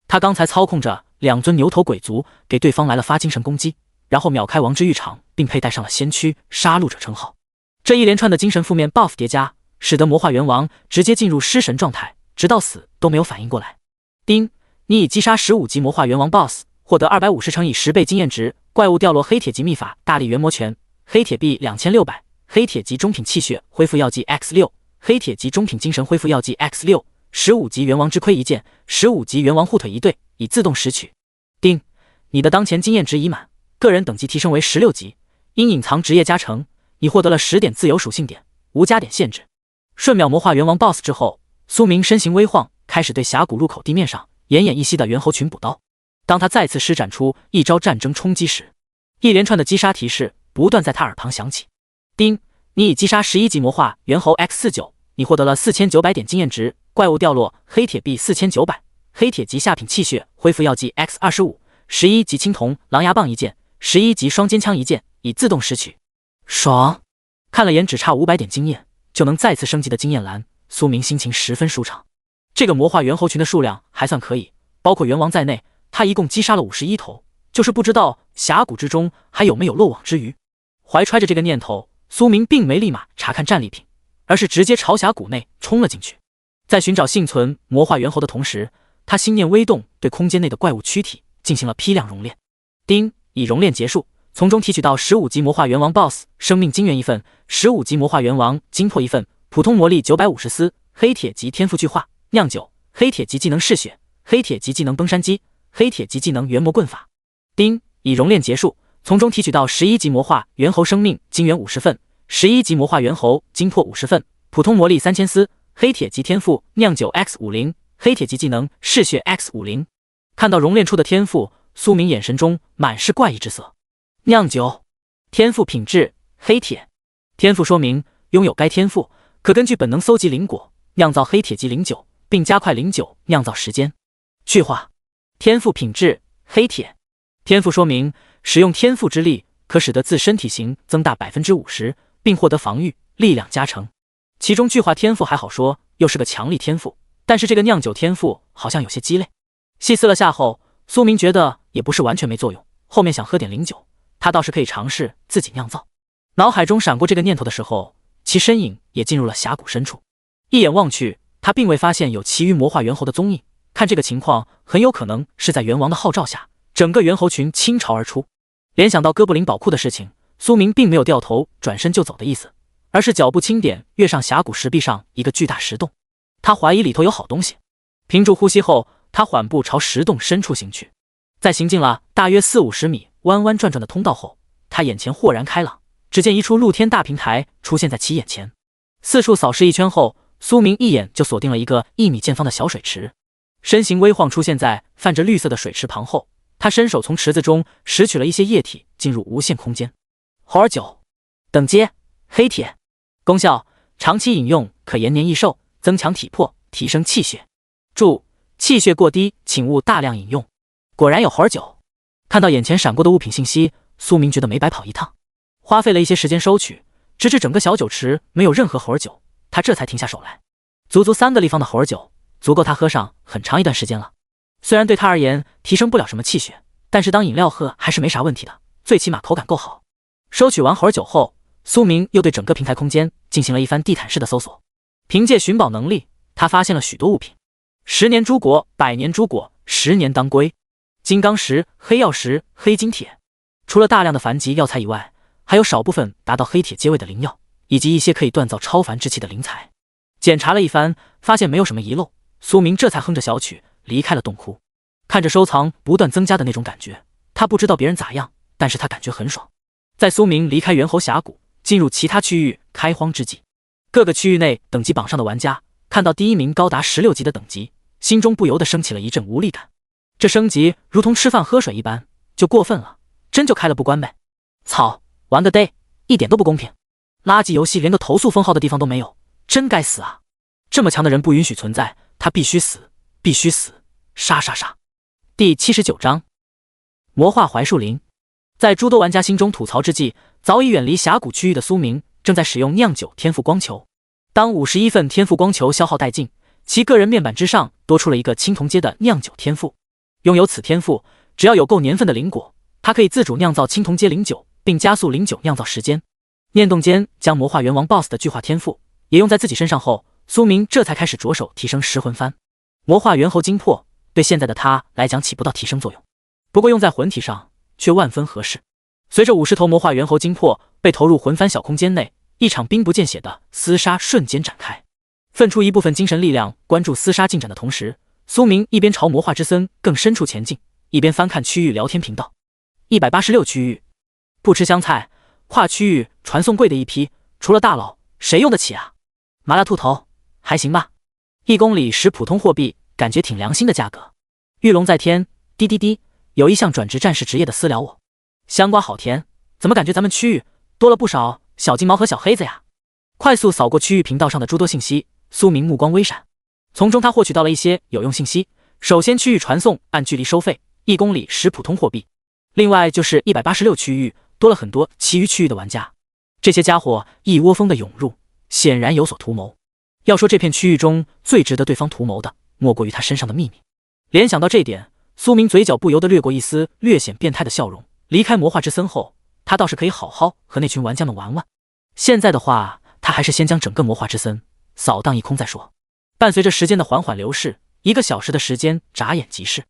他刚才操控着2尊牛头鬼族给对方来了发精神攻击，然后秒开王之浴场，并佩戴上了先驱杀戮者称号。这一连串的精神负面 buff 叠加，使得魔化猿王直接进入失神状态，直到死都没有反应过来。丁，你已击杀15级魔化猿王 BOSS， 获得250乘以10倍经验值，怪物掉落黑铁级秘法大力元魔拳，黑铁币2600，黑铁级中品气血恢复药剂 X6， 黑铁级中品精神恢复药剂 X6， 15级猿王之盔一件，15级猿王护腿一对，已自动拾取。丁，你的当前经验值已满，个人等级提升为16级，因隐藏职业加成，你获得了10点自由属性点，无加点限制。瞬秒魔化猿王 BOSS 之后，苏明身形微晃，开始对峡谷入口地面上奄奄一息的猿猴群补刀。当他再次施展出一招战争冲击时，一连串的击杀提示不断在他耳旁响起。丁，你已击杀11级魔化猿猴 X49， 你获得了4900点经验值。怪物掉落黑铁币4900，黑铁级下品气血恢复药剂 X25， 11级青铜狼牙棒一件，11级双尖枪一件，已自动拾取。爽！看了眼只差500点经验就能再次升级的经验栏，苏明心情十分舒畅。这个魔化猿猴群的数量还算可以，包括猿王在内，他一共击杀了51头，就是不知道峡谷之中还有没有漏网之鱼。怀揣着这个念头，苏明并没立马查看战利品，而是直接朝峡谷内冲了进去。在寻找幸存魔化猿猴的同时，他心念微动，对空间内的怪物躯体进行了批量熔炼。丁，已熔炼结束，从中提取到15级魔化猿王 BOSS 生命精元1份，15级魔化猿王精魄1份，普通魔力950丝，黑铁级天赋巨化酿酒，黑铁级技能嗜血，黑铁级技能崩山击，黑铁级技能元魔棍法。丁，已熔炼结束，从中提取到11级魔化猿猴生命精元50份，11级魔化猿猴精魄50份，普通魔力3000丝，黑铁级天赋酿酒 X50， 黑铁级技能嗜血 X50。 看到熔炼出的天赋，苏明眼神中满是怪异之色。酿酒天赋品质黑铁，天赋说明拥有该天赋可根据本能搜集灵果酿造黑铁级灵酒，并加快灵酒酿造时间。巨化天赋品质黑铁，天赋说明使用天赋之力可使得自身体型增大 50%， 并获得防御力量加成。其中巨化天赋还好说，又是个强力天赋，但是这个酿酒天赋好像有些鸡肋。细思了下后，苏明觉得也不是完全没作用，后面想喝点灵酒，他倒是可以尝试自己酿造。脑海中闪过这个念头的时候，其身影也进入了峡谷深处。一眼望去，他并未发现有其余魔化猿猴的踪影，看这个情况很有可能是在猿王的号召下，整个猿猴群倾巢而出。联想到哥布林宝库的事情，苏明并没有掉头转身就走的意思，而是脚步轻点跃上峡谷石壁上一个巨大石洞。他怀疑里头有好东西，屏住呼吸后，他缓步朝石洞深处行去。在行进了大约40-50米弯弯转转的通道后，他眼前豁然开朗，只见一处露天大平台出现在其眼前。四处扫视一圈后，苏明一眼就锁定了一个1米见方的小水池，身形微晃出现在泛着绿色的水池旁后，他伸手从池子中拾取了一些液体，进入无限空间。猴儿酒，等阶黑铁，功效长期饮用可延年益寿，增强体魄，提升气血。注：气血过低，请勿大量饮用。果然有猴儿酒。看到眼前闪过的物品信息，苏明觉得没白跑一趟，花费了一些时间收取，直至整个小酒池没有任何猴儿酒，他这才停下手来。足3个立方的猴儿酒，足够他喝上很长一段时间了。虽然对他而言提升不了什么气血，但是当饮料喝还是没啥问题的，最起码口感够好。收取完猴儿酒后，苏明又对整个平台空间进行了一番地毯式的搜索。凭借寻宝能力，他发现了许多物品：10年朱果、100年朱果、10年当归、金刚石、黑曜石、黑金铁。除了大量的凡级药材以外，还有少部分达到黑铁阶位的灵药，以及一些可以锻造超凡之气的灵材。检查了一番，发现没有什么遗漏，苏明这才哼着小曲离开了洞窟。看着收藏不断增加的那种感觉，他不知道别人咋样，但是他感觉很爽。在苏明离开猿猴峡谷，进入其他区域开荒之际，各个区域内等级榜上的玩家看到第一名高达16级的等级，心中不由得升起了一阵无力感。这升级如同吃饭喝水一般，就过分了，真就开了不关呗。操，玩个 day， 一点都不公平。垃圾游戏连个投诉封号的地方都没有，真该死啊！这么强的人不允许存在，他必须死，必须死，杀杀杀！第79章魔化槐树林。在诸多玩家心中吐槽之际，早已远离峡谷区域的苏明正在使用酿酒天赋光球。当51份天赋光球消耗殆尽，其个人面板之上多出了一个青铜阶的酿酒天赋。拥有此天赋，只要有够年份的灵果，他可以自主酿造青铜阶灵酒，并加速灵酒酿造时间。念动间将魔化猿王 BOSS 的巨化天赋也用在自己身上后，苏明这才开始着手提升噬魂幡。魔化猿猴精魄对现在的他来讲起不到提升作用，不过用在魂体上却万分合适。随着50头魔化猿猴精魄被投入魂幡小空间内，一场兵不见血的厮杀瞬间展开。分出一部分精神力量关注厮杀进展的同时，苏明一边朝魔化之森更深处前进，一边翻看区域聊天频道。186区域，不吃香菜，跨区域传送贵的一批，除了大佬，谁用得起啊？麻辣兔头，还行吧，1公里10普通货币，感觉挺良心的价格。玉龙在天，滴滴滴，有意向转职战士职业的私聊我。香瓜好甜，怎么感觉咱们区域多了不少小金毛和小黑子呀？快速扫过区域频道上的诸多信息，苏明目光微闪，从中他获取到了一些有用信息。首先，区域传送按距离收费，1公里10普通货币。另外就是186区域多了很多其余区域的玩家，这些家伙一窝蜂的涌入，显然有所图谋。要说这片区域中最值得对方图谋的，莫过于他身上的秘密。联想到这点，苏明嘴角不由得掠过一丝略显变态的笑容。离开魔化之森后，他倒是可以好好和那群玩家们玩玩。现在的话，他还是先将整个魔化之森扫荡一空再说。伴随着时间的缓缓流逝，1个小时的时间眨眼即逝。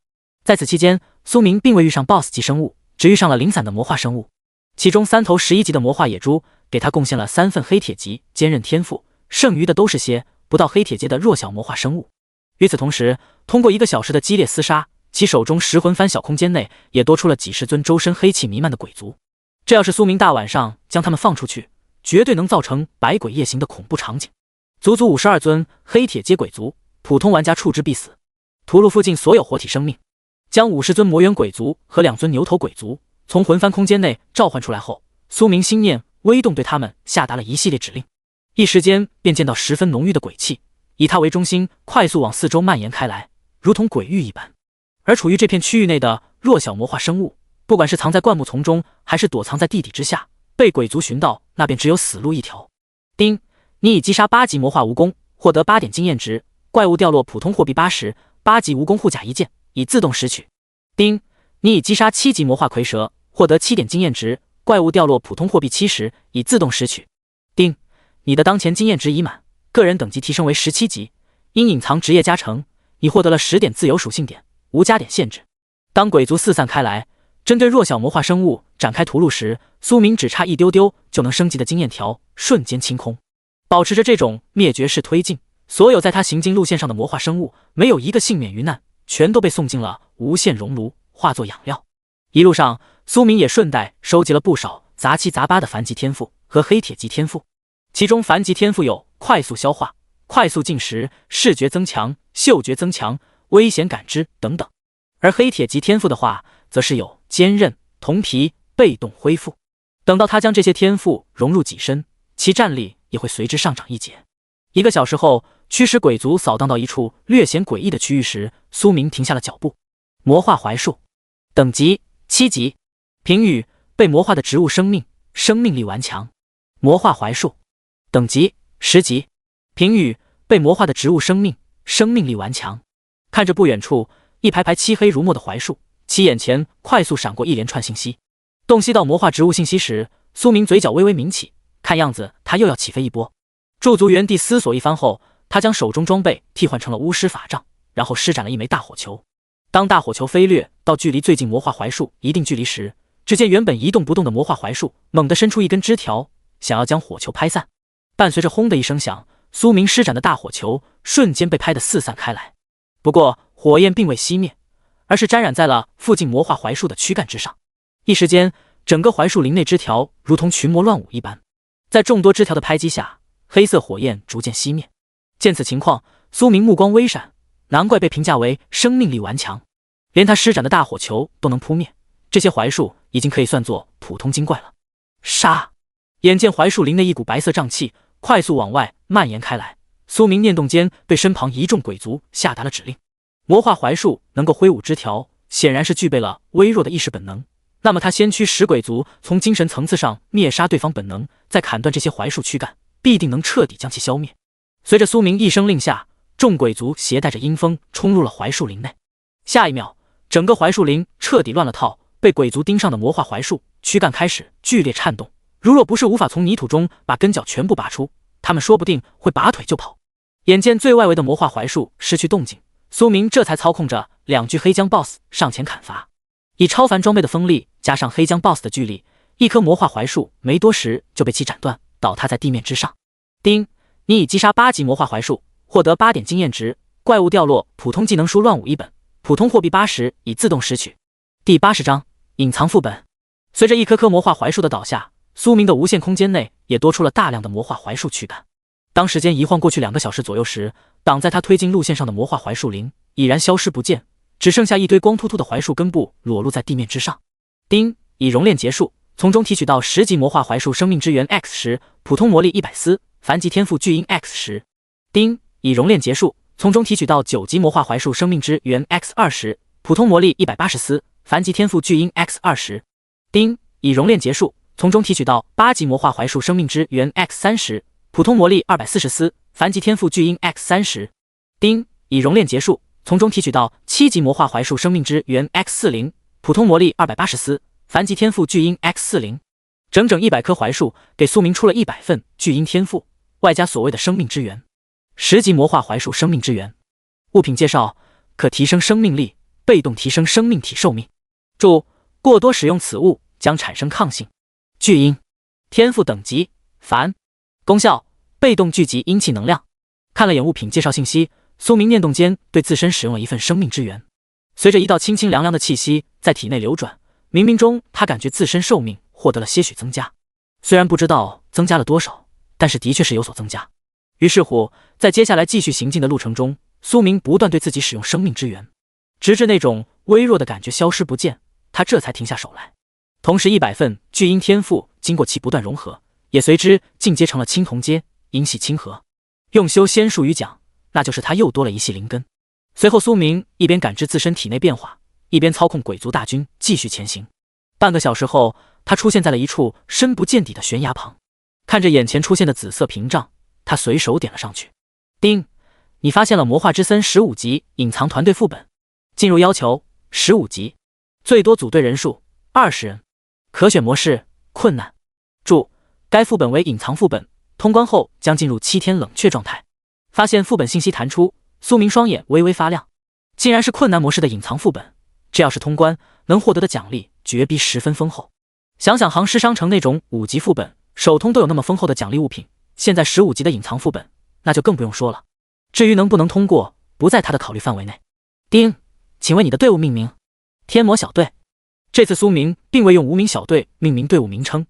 在此期间，苏明并未遇上 BOSS 级生物，只遇上了零散的魔化生物。其中3头11级的魔化野猪给他贡献了3份黑铁级坚韧天赋，剩余的都是些不到黑铁阶的弱小魔化生物。与此同时，通过1个小时的激烈厮杀，其手中食魂幡小空间内也多出了几十尊周身黑气弥漫的鬼族。这要是苏明大晚上将他们放出去，绝对能造成百鬼夜行的恐怖场景。足足52尊黑铁阶鬼族，普通玩家触之必死。屠戮附近所有活体生命，将50尊魔猿鬼族和2尊牛头鬼族从魂幡空间内召唤出来后，苏明心念微动，对他们下达了一系列指令。一时间便见到十分浓郁的鬼气，以他为中心快速往四周蔓延开来，如同鬼域一般。而处于这片区域内的弱小魔化生物，不管是藏在灌木丛中，还是躲藏在地底之下，被鬼族寻到，那便只有死路一条。丁，你已击杀8级魔化蜈蚣，获得8点经验值，怪物掉落普通货币80，8级蜈蚣护甲一件，已自动拾取。丁，你已击杀7级魔化蝰蛇，获得7点经验值，怪物掉落普通货币70，已自动拾取。丁，你的当前经验值已满，个人等级提升为17级，因隐藏职业加成，你获得了10点自由属性点，无加点限制。当鬼族四散开来，针对弱小魔化生物展开屠戮时，苏明只差一丢丢就能升级的经验条瞬间清空。保持着这种灭绝式推进，所有在他行进路线上的魔化生物没有一个幸免于难，全都被送进了无限熔炉，化作养料。一路上，苏明也顺带收集了不少杂七杂八的凡级天赋和黑铁级天赋，其中凡级天赋有快速消化、快速进食、视觉增强、嗅觉增强、危险感知等等。而黑铁级天赋的话，则是有坚韧、铜皮、被动恢复。等到他将这些天赋融入己身，其战力也会随之上涨一截。1个小时后，驱使鬼族扫荡到一处略显诡异的区域时，苏明停下了脚步。魔化槐树，等级7级，评语：被魔化的植物生命，生命力顽强。魔化槐树，等级10级，评语：被魔化的植物生命，生命力顽强。看着不远处一排排漆黑如墨的槐树，其眼前快速闪过一连串信息。洞悉到魔化植物信息时，苏明嘴角微微抿起，看样子他又要起飞一波。驻足原地思索一番后，他将手中装备替换成了巫师法杖，然后施展了一枚大火球。当大火球飞掠到距离最近魔化槐树一定距离时，只见原本一动不动的魔化槐树猛地伸出一根枝条，想要将火球拍散。伴随着轰的一声响，苏明施展的大火球瞬间被拍得四散开来。不过火焰并未熄灭，而是沾染在了附近魔化槐树的躯干之上。一时间，整个槐树林内枝条如同群魔乱舞一般，在众多枝条的拍击下，黑色火焰逐渐熄灭。见此情况，苏明目光微闪，难怪被评价为生命力顽强，连他施展的大火球都能扑灭，这些槐树已经可以算作普通精怪了。杀！眼见槐树林内一股白色瘴气快速往外蔓延开来，苏明念动间对身旁一众鬼族下达了指令。魔化槐树能够挥舞枝条，显然是具备了微弱的意识本能。那么他先驱使鬼族从精神层次上灭杀对方本能，再砍断这些槐树躯干，必定能彻底将其消灭。随着苏明一声令下，众鬼族携带着阴风冲入了槐树林内。下一秒，整个槐树林彻底乱了套，被鬼族盯上的魔化槐树躯干开始剧烈颤动，如若不是无法从泥土中把根脚全部拔出，他们说不定会拔腿就跑。眼见最外围的魔化槐树失去动静，苏明这才操控着2具黑浆 BOSS 上前砍伐。以超凡装备的锋利加上黑浆 BOSS 的巨力，一棵魔化槐树没多时就被其斩断，倒塌在地面之上。丁，你已击杀8级魔化槐树，获得8点经验值，怪物掉落普通技能书乱舞一本，普通货币80，已自动拾取。第80章隐藏副本。随着一棵棵魔化槐树的倒下，苏明的无限空间内也多出了大量的魔化槐树躯干。当时间一晃过去2个小时左右时，挡在他推进路线上的魔化槐树林已然消失不见，只剩下一堆光秃秃的槐树根部裸露在地面之上。丁，已熔炼结束，从中提取到10级魔化槐树生命之源 X10，普通魔力100丝，凡级天赋巨婴 X10。丁，已熔炼结束，从中提取到9级魔化槐树生命之源 X20，普通魔力180丝，凡级天赋巨婴 X20。丁，已熔炼结束，从中提取到8级魔化槐树生命之源 X30，普通魔力240丝，凡级天赋巨婴 X30。丁，已熔炼结束，从中提取到7级魔化槐树生命之源 X40，普通魔力280丝，凡级天赋巨婴 X40。整整100棵槐树给苏明出了100份巨婴天赋，外加所谓的生命之源。10级魔化槐树生命之源。物品介绍：可提升生命力，被动提升生命体寿命。注：过多使用此物将产生抗性。巨婴天赋等级凡。功效：被动聚集阴气能量。看了眼物品介绍信息，苏明念动间对自身使用了一份生命之源。随着一道清清凉凉的气息在体内流转，冥冥中他感觉自身寿命获得了些许增加。虽然不知道增加了多少，但是的确是有所增加。于是乎，在接下来继续行进的路程中，苏明不断对自己使用生命之源，直至那种微弱的感觉消失不见，他这才停下手来。同时100份巨婴天赋经过其不断融合，也随之进阶成了青铜阶，阴系亲和。用修仙术语讲，那就是他又多了一系灵根。随后苏明一边感知自身体内变化，一边操控鬼族大军继续前行。半个小时后，他出现在了一处深不见底的悬崖旁，看着眼前出现的紫色屏障，他随手点了上去。丁，你发现了魔化之森15级隐藏团队副本，进入要求15级，最多组队人数20人，可选模式困难。注：该副本为隐藏副本，通关后将进入7天冷却状态。发现副本信息弹出，苏明双眼微微发亮，竟然是困难模式的隐藏副本，这要是通关，能获得的奖励绝逼十分丰厚。想想行尸商城那种5级副本，手通都有那么丰厚的奖励物品，现在15级的隐藏副本，那就更不用说了。至于能不能通过，不在他的考虑范围内。丁，请问你的队伍命名？天魔小队。这次苏明并未用无名小队命名队伍名称，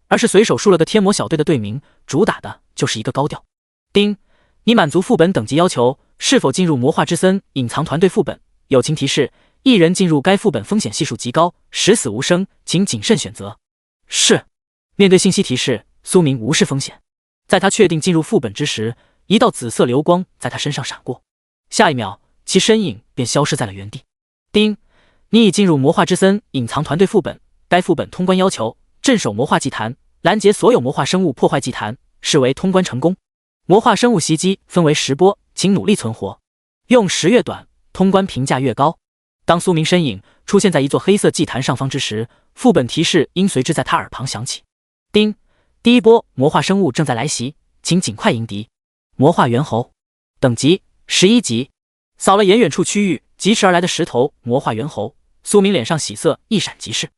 而是随手输了个天魔小队的队名，主打的就是一个高调。丁，你满足副本等级要求，是否进入魔化之森隐藏团队副本？友情提示：一人进入该副本风险系数极高，十死无生，请谨慎选择。是。面对信息提示，苏明无视风险。在他确定进入副本之时，一道紫色流光在他身上闪过，下一秒其身影便消失在了原地。丁，你已进入魔化之森隐藏团队副本，该副本通关要求：镇守魔化祭坛，拦截所有魔化生物破坏祭坛，视为通关成功。魔化生物袭击分为10波，请努力存活，用时越短，通关评价越高。当苏明身影出现在一座黑色祭坛上方之时，副本提示音随之在他耳旁响起。丁，第一波魔化生物正在来袭，请尽快迎敌。魔化猿猴，等级11级。扫了眼远处区域疾驰而来的10头魔化猿猴，苏明脸上喜色一闪即逝。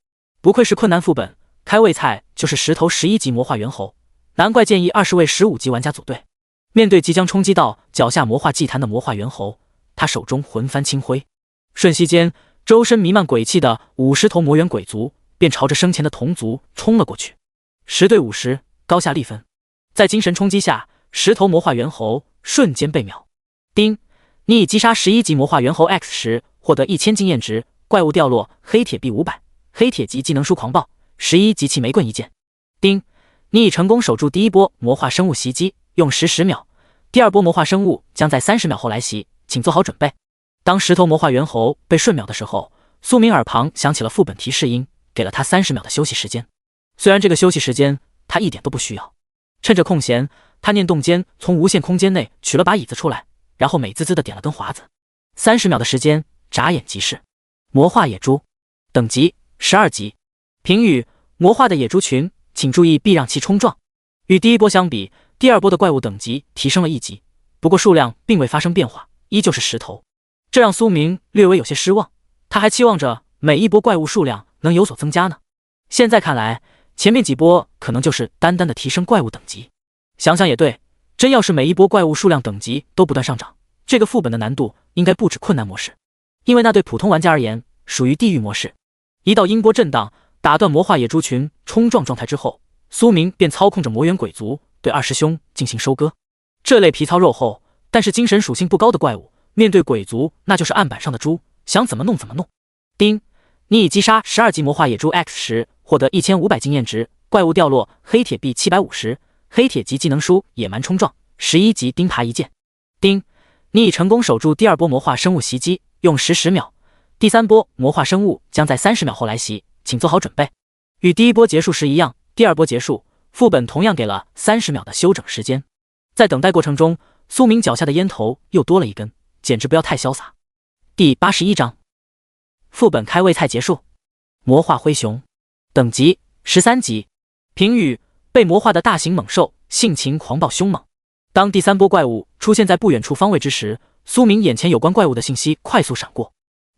不愧是困难副本，开胃菜就是10头11级魔化猿猴，难怪建议20位15级玩家组队。面对即将冲击到脚下魔化祭坛的魔化猿猴，他手中魂幡轻挥，瞬息间周身弥漫鬼气的50头魔猿鬼族便朝着生前的同族冲了过去。10对50，高下立分。在精神冲击下，10头魔化猿猴瞬间被秒。丁，你已击杀11级魔化猿猴 X10，获得1000经验值，怪物掉落黑铁币500，黑铁级技能书狂暴11级气玫棍1件。丁，你已成功守住第一波魔化生物袭击，用时10秒，第二波魔化生物将在30秒后来袭，请做好准备。当10头魔化猿猴被瞬秒的时候，苏明耳旁响起了副本提示音，给了他30秒的休息时间。虽然这个休息时间他一点都不需要，趁着空闲，他念动间从无限空间内取了把椅子出来，然后美滋滋的点了根华子。30秒的时间眨眼即逝。魔化野猪，等级12级。评语：魔化的野猪群，请注意避让其冲撞。与第一波相比，第二波的怪物等级提升了1级，不过数量并未发生变化，依旧是10头，这让苏明略微有些失望。他还期望着每一波怪物数量能有所增加呢。现在看来，前面几波可能就是单单的提升怪物等级。想想也对，真要是每一波怪物数量等级都不断上涨，这个副本的难度应该不止困难模式，因为那对普通玩家而言属于地狱模式。一道音波震荡，打断魔化野猪群冲撞状态之后，苏明便操控着魔猿鬼族对二师兄进行收割。这类皮糙肉厚但是精神属性不高的怪物，面对鬼族那就是案板上的猪，想怎么弄怎么弄。丁，你已击杀12级魔化野猪 X10，获得1500经验值，怪物掉落黑铁币750，黑铁级技能书野蛮冲撞11级钉耙一剑。丁，你已成功守住第2波魔化生物袭击，用时10秒，第3波魔化生物将在30秒后来袭，请做好准备。与第1波结束时一样，第2波结束，副本同样给了30秒的休整时间。在等待过程中，苏明脚下的烟头又多了一根，简直不要太潇洒。第81章，副本开胃菜结束。魔化灰熊，等级13级。评语：被魔化的大型猛兽，性情狂暴凶猛。当第3波怪物出现在不远处方位之时，苏明眼前有关怪物的信息快速闪过。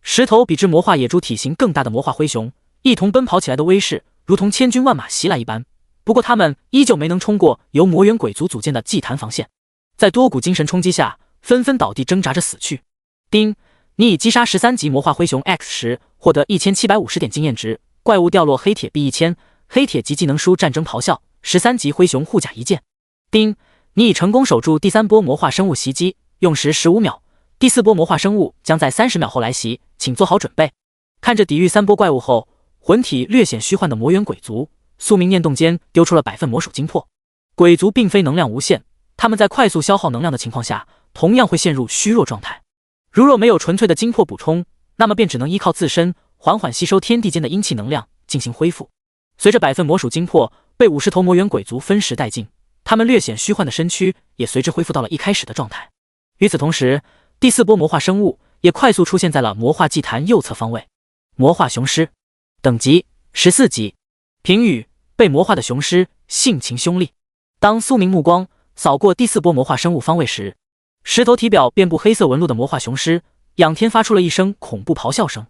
10头比之魔化野猪体型更大的魔化灰熊，一同奔跑起来的威势如同千军万马袭来一般。不过他们依旧没能冲过由魔猿鬼族组建的祭坛防线，在多股精神冲击下，纷纷倒地挣扎着死去。丁，你已击杀13级魔化灰熊 X10，获得1750点经验值，怪物掉落黑铁币1000，黑铁级技能书战争咆哮13级灰熊护甲一剑。丁，你已成功守住第3波魔化生物袭击，用时15秒，第4波魔化生物将在30秒后来袭，请做好准备。看着抵御3波怪物后魂体略显虚幻的魔猿鬼族，苏明念动间丢出了100份魔属精魄。鬼族并非能量无限，他们在快速消耗能量的情况下，同样会陷入虚弱状态。如若没有纯粹的精魄补充，那么便只能依靠自身缓缓吸收天地间的阴气能量进行恢复。随着100份魔属精魄被50头魔猿鬼族分食殆尽，他们略显虚幻的身躯也随之恢复到了一开始的状态。与此同时，第4波魔化生物也快速出现在了魔化祭坛右侧方位。魔化雄狮，等级14级。评语：被魔化的雄狮，性情凶厉。当苏明目光扫过第4波魔化生物方位时，10头体表遍布黑色纹路的魔化雄狮仰天发出了一声恐怖咆哮声。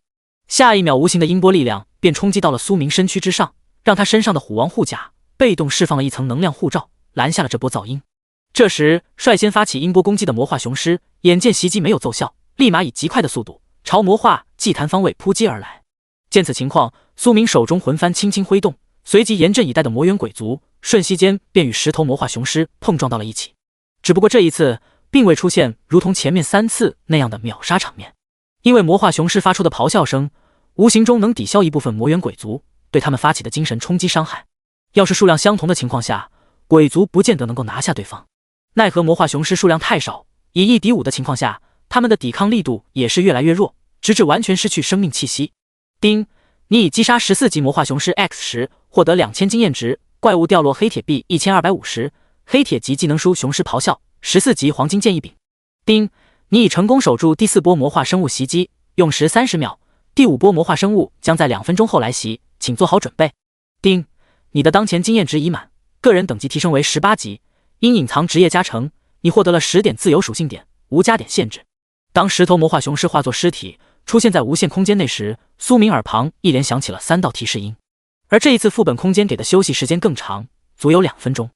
下一秒，无形的音波力量便冲击到了苏明身躯之上，让他身上的虎王护甲被动释放了一层能量护罩，拦下了这波噪音。这时，率先发起音波攻击的魔化雄狮眼见袭击没有奏效，立马以极快的速度朝魔化祭坛方位扑击而来。见此情况，苏明手中魂幡轻轻挥动，随即严阵以待的魔猿鬼族瞬息间便与10头魔化雄狮碰撞到了一起。只不过这一次并未出现如同前面3次那样的秒杀场面，因为魔化雄狮发出的咆哮声无形中能抵消一部分魔猿鬼族对他们发起的精神冲击伤害。要是数量相同的情况下，鬼族不见得能够拿下对方。奈何魔化雄狮数量太少，以1敌5的情况下，他们的抵抗力度也是越来越弱，直至完全失去生命气息。丁，你已击杀14级魔化雄狮 X10，获得2000经验值，怪物掉落黑铁币1250，黑铁级技能书雄狮咆哮14级黄金剑一柄。丁，你已成功守住第4波魔化生物袭击，用时30秒，第5波魔化生物将在2分钟后来袭，请做好准备。丁，你的当前经验值已满，个人等级提升为18级，因隐藏职业加成，你获得了10点自由属性点，无加点限制。当10头魔化雄狮化作尸体出现在无限空间内时，苏明耳旁一连响起了3道提示音。而这一次副本空间给的休息时间更长，足有2分钟。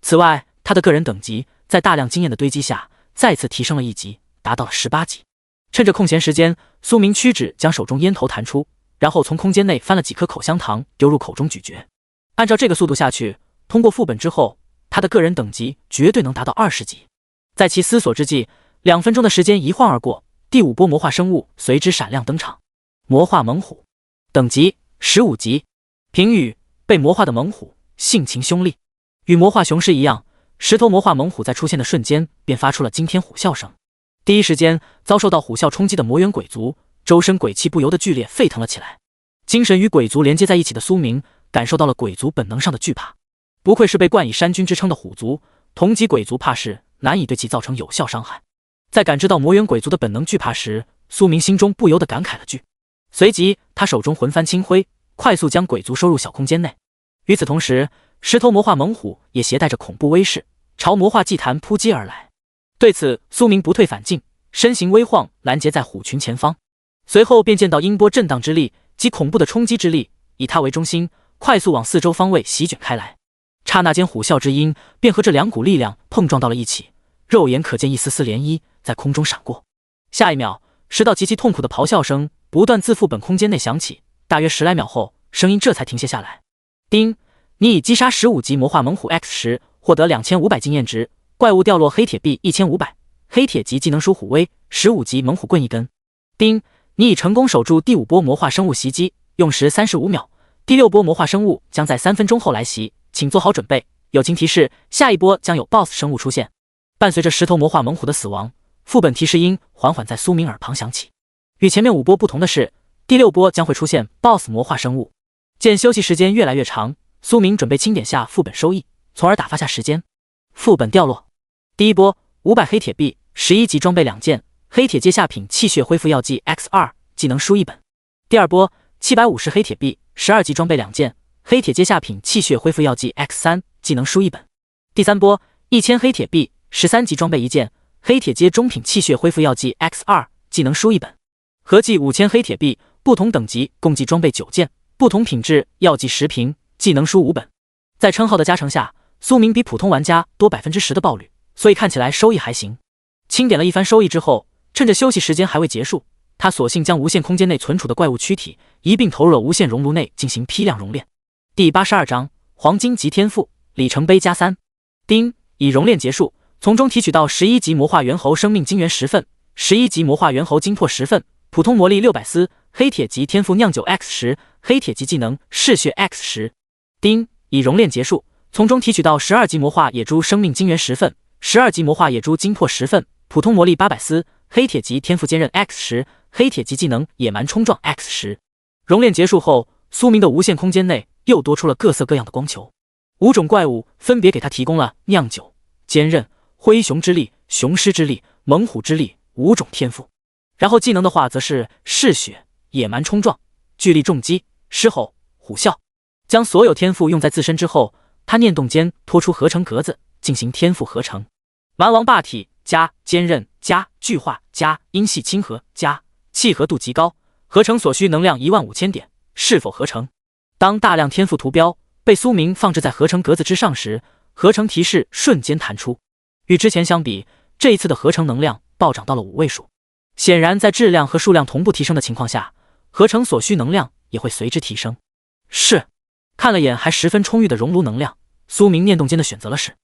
此外，他的个人等级在大量经验的堆积下再次提升了1级，达到了18级。趁着空闲时间，苏明屈指将手中烟头弹出，然后从空间内翻了几颗口香糖丢入口中咀嚼。按照这个速度下去，通过副本之后，他的个人等级绝对能达到20级。在其思索之际，2分钟的时间一晃而过，第5波魔化生物随之闪亮登场。魔化猛虎，等级15级。评语：被魔化的猛虎，性情凶厉。与魔化雄狮一样，10头魔化猛虎在出现的瞬间便发出了惊天虎啸声。第一时间遭受到虎啸冲击的魔猿鬼族，周身鬼气不由得剧烈沸腾了起来。精神与鬼族连接在一起的苏明感受到了鬼族本能上的惧怕。不愧是被冠以山君之称的虎族，同级鬼族怕是难以对其造成有效伤害。在感知到魔猿鬼族的本能惧怕时，苏明心中不由得感慨了句。随即他手中魂幡轻挥，快速将鬼族收入小空间内。与此同时，10头魔化猛虎也携带着恐怖威势朝魔化祭坛扑击而来。对此，苏明不退反进，身形微晃拦截在虎群前方。随后便见到音波震荡之力及恐怖的冲击之力以他为中心，快速往四周方位席卷开来。刹那间，虎啸之音便和这2股力量碰撞到了一起，肉眼可见一丝丝涟漪在空中闪过。下一秒，10道极其痛苦的咆哮声不断自副本空间内响起。大约10来秒后声音这才停歇下来。丁，你已击杀15级魔化猛虎 X10，获得2500经验值，怪物掉落黑铁币1500，黑铁级技能属虎威，15级猛虎棍一根。丁，你已成功守住第5波魔化生物袭击，用时35秒，第6波魔化生物将在3分钟后来袭，请做好准备。友情提示：下一波将有 BOSS 生物出现。伴随着石头魔化猛虎的死亡，副本提示音缓缓在苏明耳旁响起。与前面5波不同的是，第6波将会出现 BOSS 魔化生物。见休息时间越来越长，苏明准备清点下副本收益，从而打发下时间。副本掉落：第1波500黑铁币，11级装备2件，黑铁阶下品气血恢复药剂 X2，技能书1本。第2波750黑铁币，12级装备2件，黑铁阶下品气血恢复药剂 X3，技能书1本。第3波1000黑铁币，13级装备1件，黑铁阶中品气血恢复药剂 X2，技能书1本。合计5000黑铁币，不同等级共计装备9件，不同品质药剂10瓶，技能书5本。在称号的加成下，苏明比普通玩家多10%的爆率，所以看起来收益还行。清点了一番收益之后，趁着休息时间还未结束，他索性将无限空间内存储的怪物躯体一并投入了无限熔炉内进行批量熔炼。第82章黄金级天赋里程碑+3。丁，已熔炼结束，从中提取到11级魔化猿猴生命精元10份，11级魔化猿猴精魄10份，普通魔力600丝，黑铁级天赋酿酒 X10，黑铁级技能嗜血 X10。丁，已熔炼结束，从中提取到12级魔化野猪生命精元10份，12级魔化野猪精魄10份，普通魔力800丝，黑铁级天赋坚韧 X10，黑铁级技能野蛮冲撞 X10。熔炼结束后，苏明的无限空间内又多出了各色各样的光球，5种怪物分别给他提供了酿酒、坚韧、灰熊之力、雄狮之力、猛虎之力5种天赋。然后技能的话则是嗜血、野蛮冲撞、巨力重击、狮吼、虎啸。将所有天赋用在自身之后，他念动间拖出合成格子进行天赋合成。蛮王霸体加坚韧加巨化加阴系亲和加契合度极高，合成所需能量15000点，是否合成？当大量天赋图标被苏明放置在合成格子之上时，合成提示瞬间弹出。与之前相比，这一次的合成能量暴涨到了5位数。显然在质量和数量同步提升的情况下，合成所需能量也会随之提升。是。看了眼还十分充裕的熔炉能量，苏明念动间的选择了是。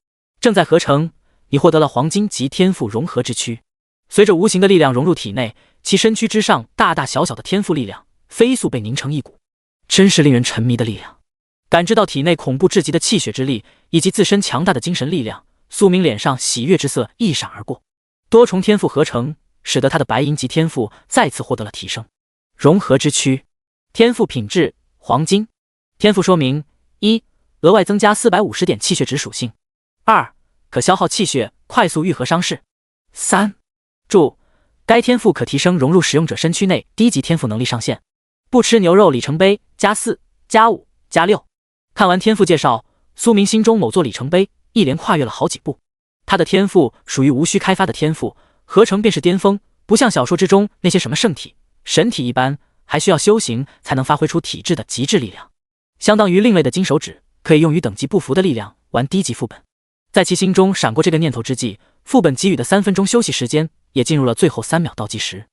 正在合成，你获得了黄金级天赋融合之躯。随着无形的力量融入体内，其身躯之上大大小小的天赋力量飞速被凝成一股，真是令人沉迷的力量。感知到体内恐怖至极的气血之力以及自身强大的精神力量，苏明脸上喜悦之色一闪而过。多重天赋合成使得他的白银级天赋再次获得了提升。融合之躯，天赋品质黄金。天赋说明：1. 额外增加450点气血值属性。2. 可消耗气血，快速愈合伤势。3. 注：该天赋可提升融入使用者身躯内低级天赋能力上限。不吃牛肉里程碑+4、+5、+6。看完天赋介绍，苏明心中某座里程碑一连跨越了好几步。他的天赋属于无需开发的天赋，合成便是巅峰，不像小说之中那些什么圣体、神体一般，还需要修行才能发挥出体质的极致力量。相当于另类的金手指，可以用于等级不符的力量玩低级副本。在其心中闪过这个念头之际，副本给予的3分钟休息时间也进入了最后3秒倒计时。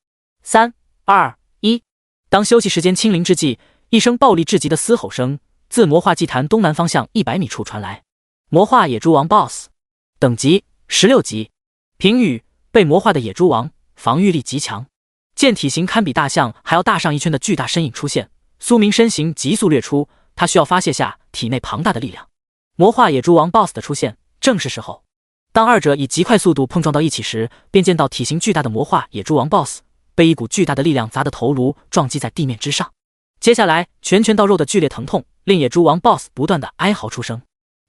3、2、1。当休息时间清零之际，一声暴力至极的嘶吼声自魔化祭坛东南方向100米处传来。魔化野猪王 BOSS， 等级16级。评语：被魔化的野猪王，防御力极强。见体型堪比大象还要大上一圈的巨大身影出现，苏明身形急速掠出。他需要发泄下体内庞大的力量。魔化野猪王 BOSS 的出现正是时候。当二者以极快速度碰撞到一起时，便见到体型巨大的魔化野猪王 BOSS 被一股巨大的力量砸得头颅撞击在地面之上。接下来拳拳到肉的剧烈疼痛令野猪王 BOSS 不断的哀嚎出声。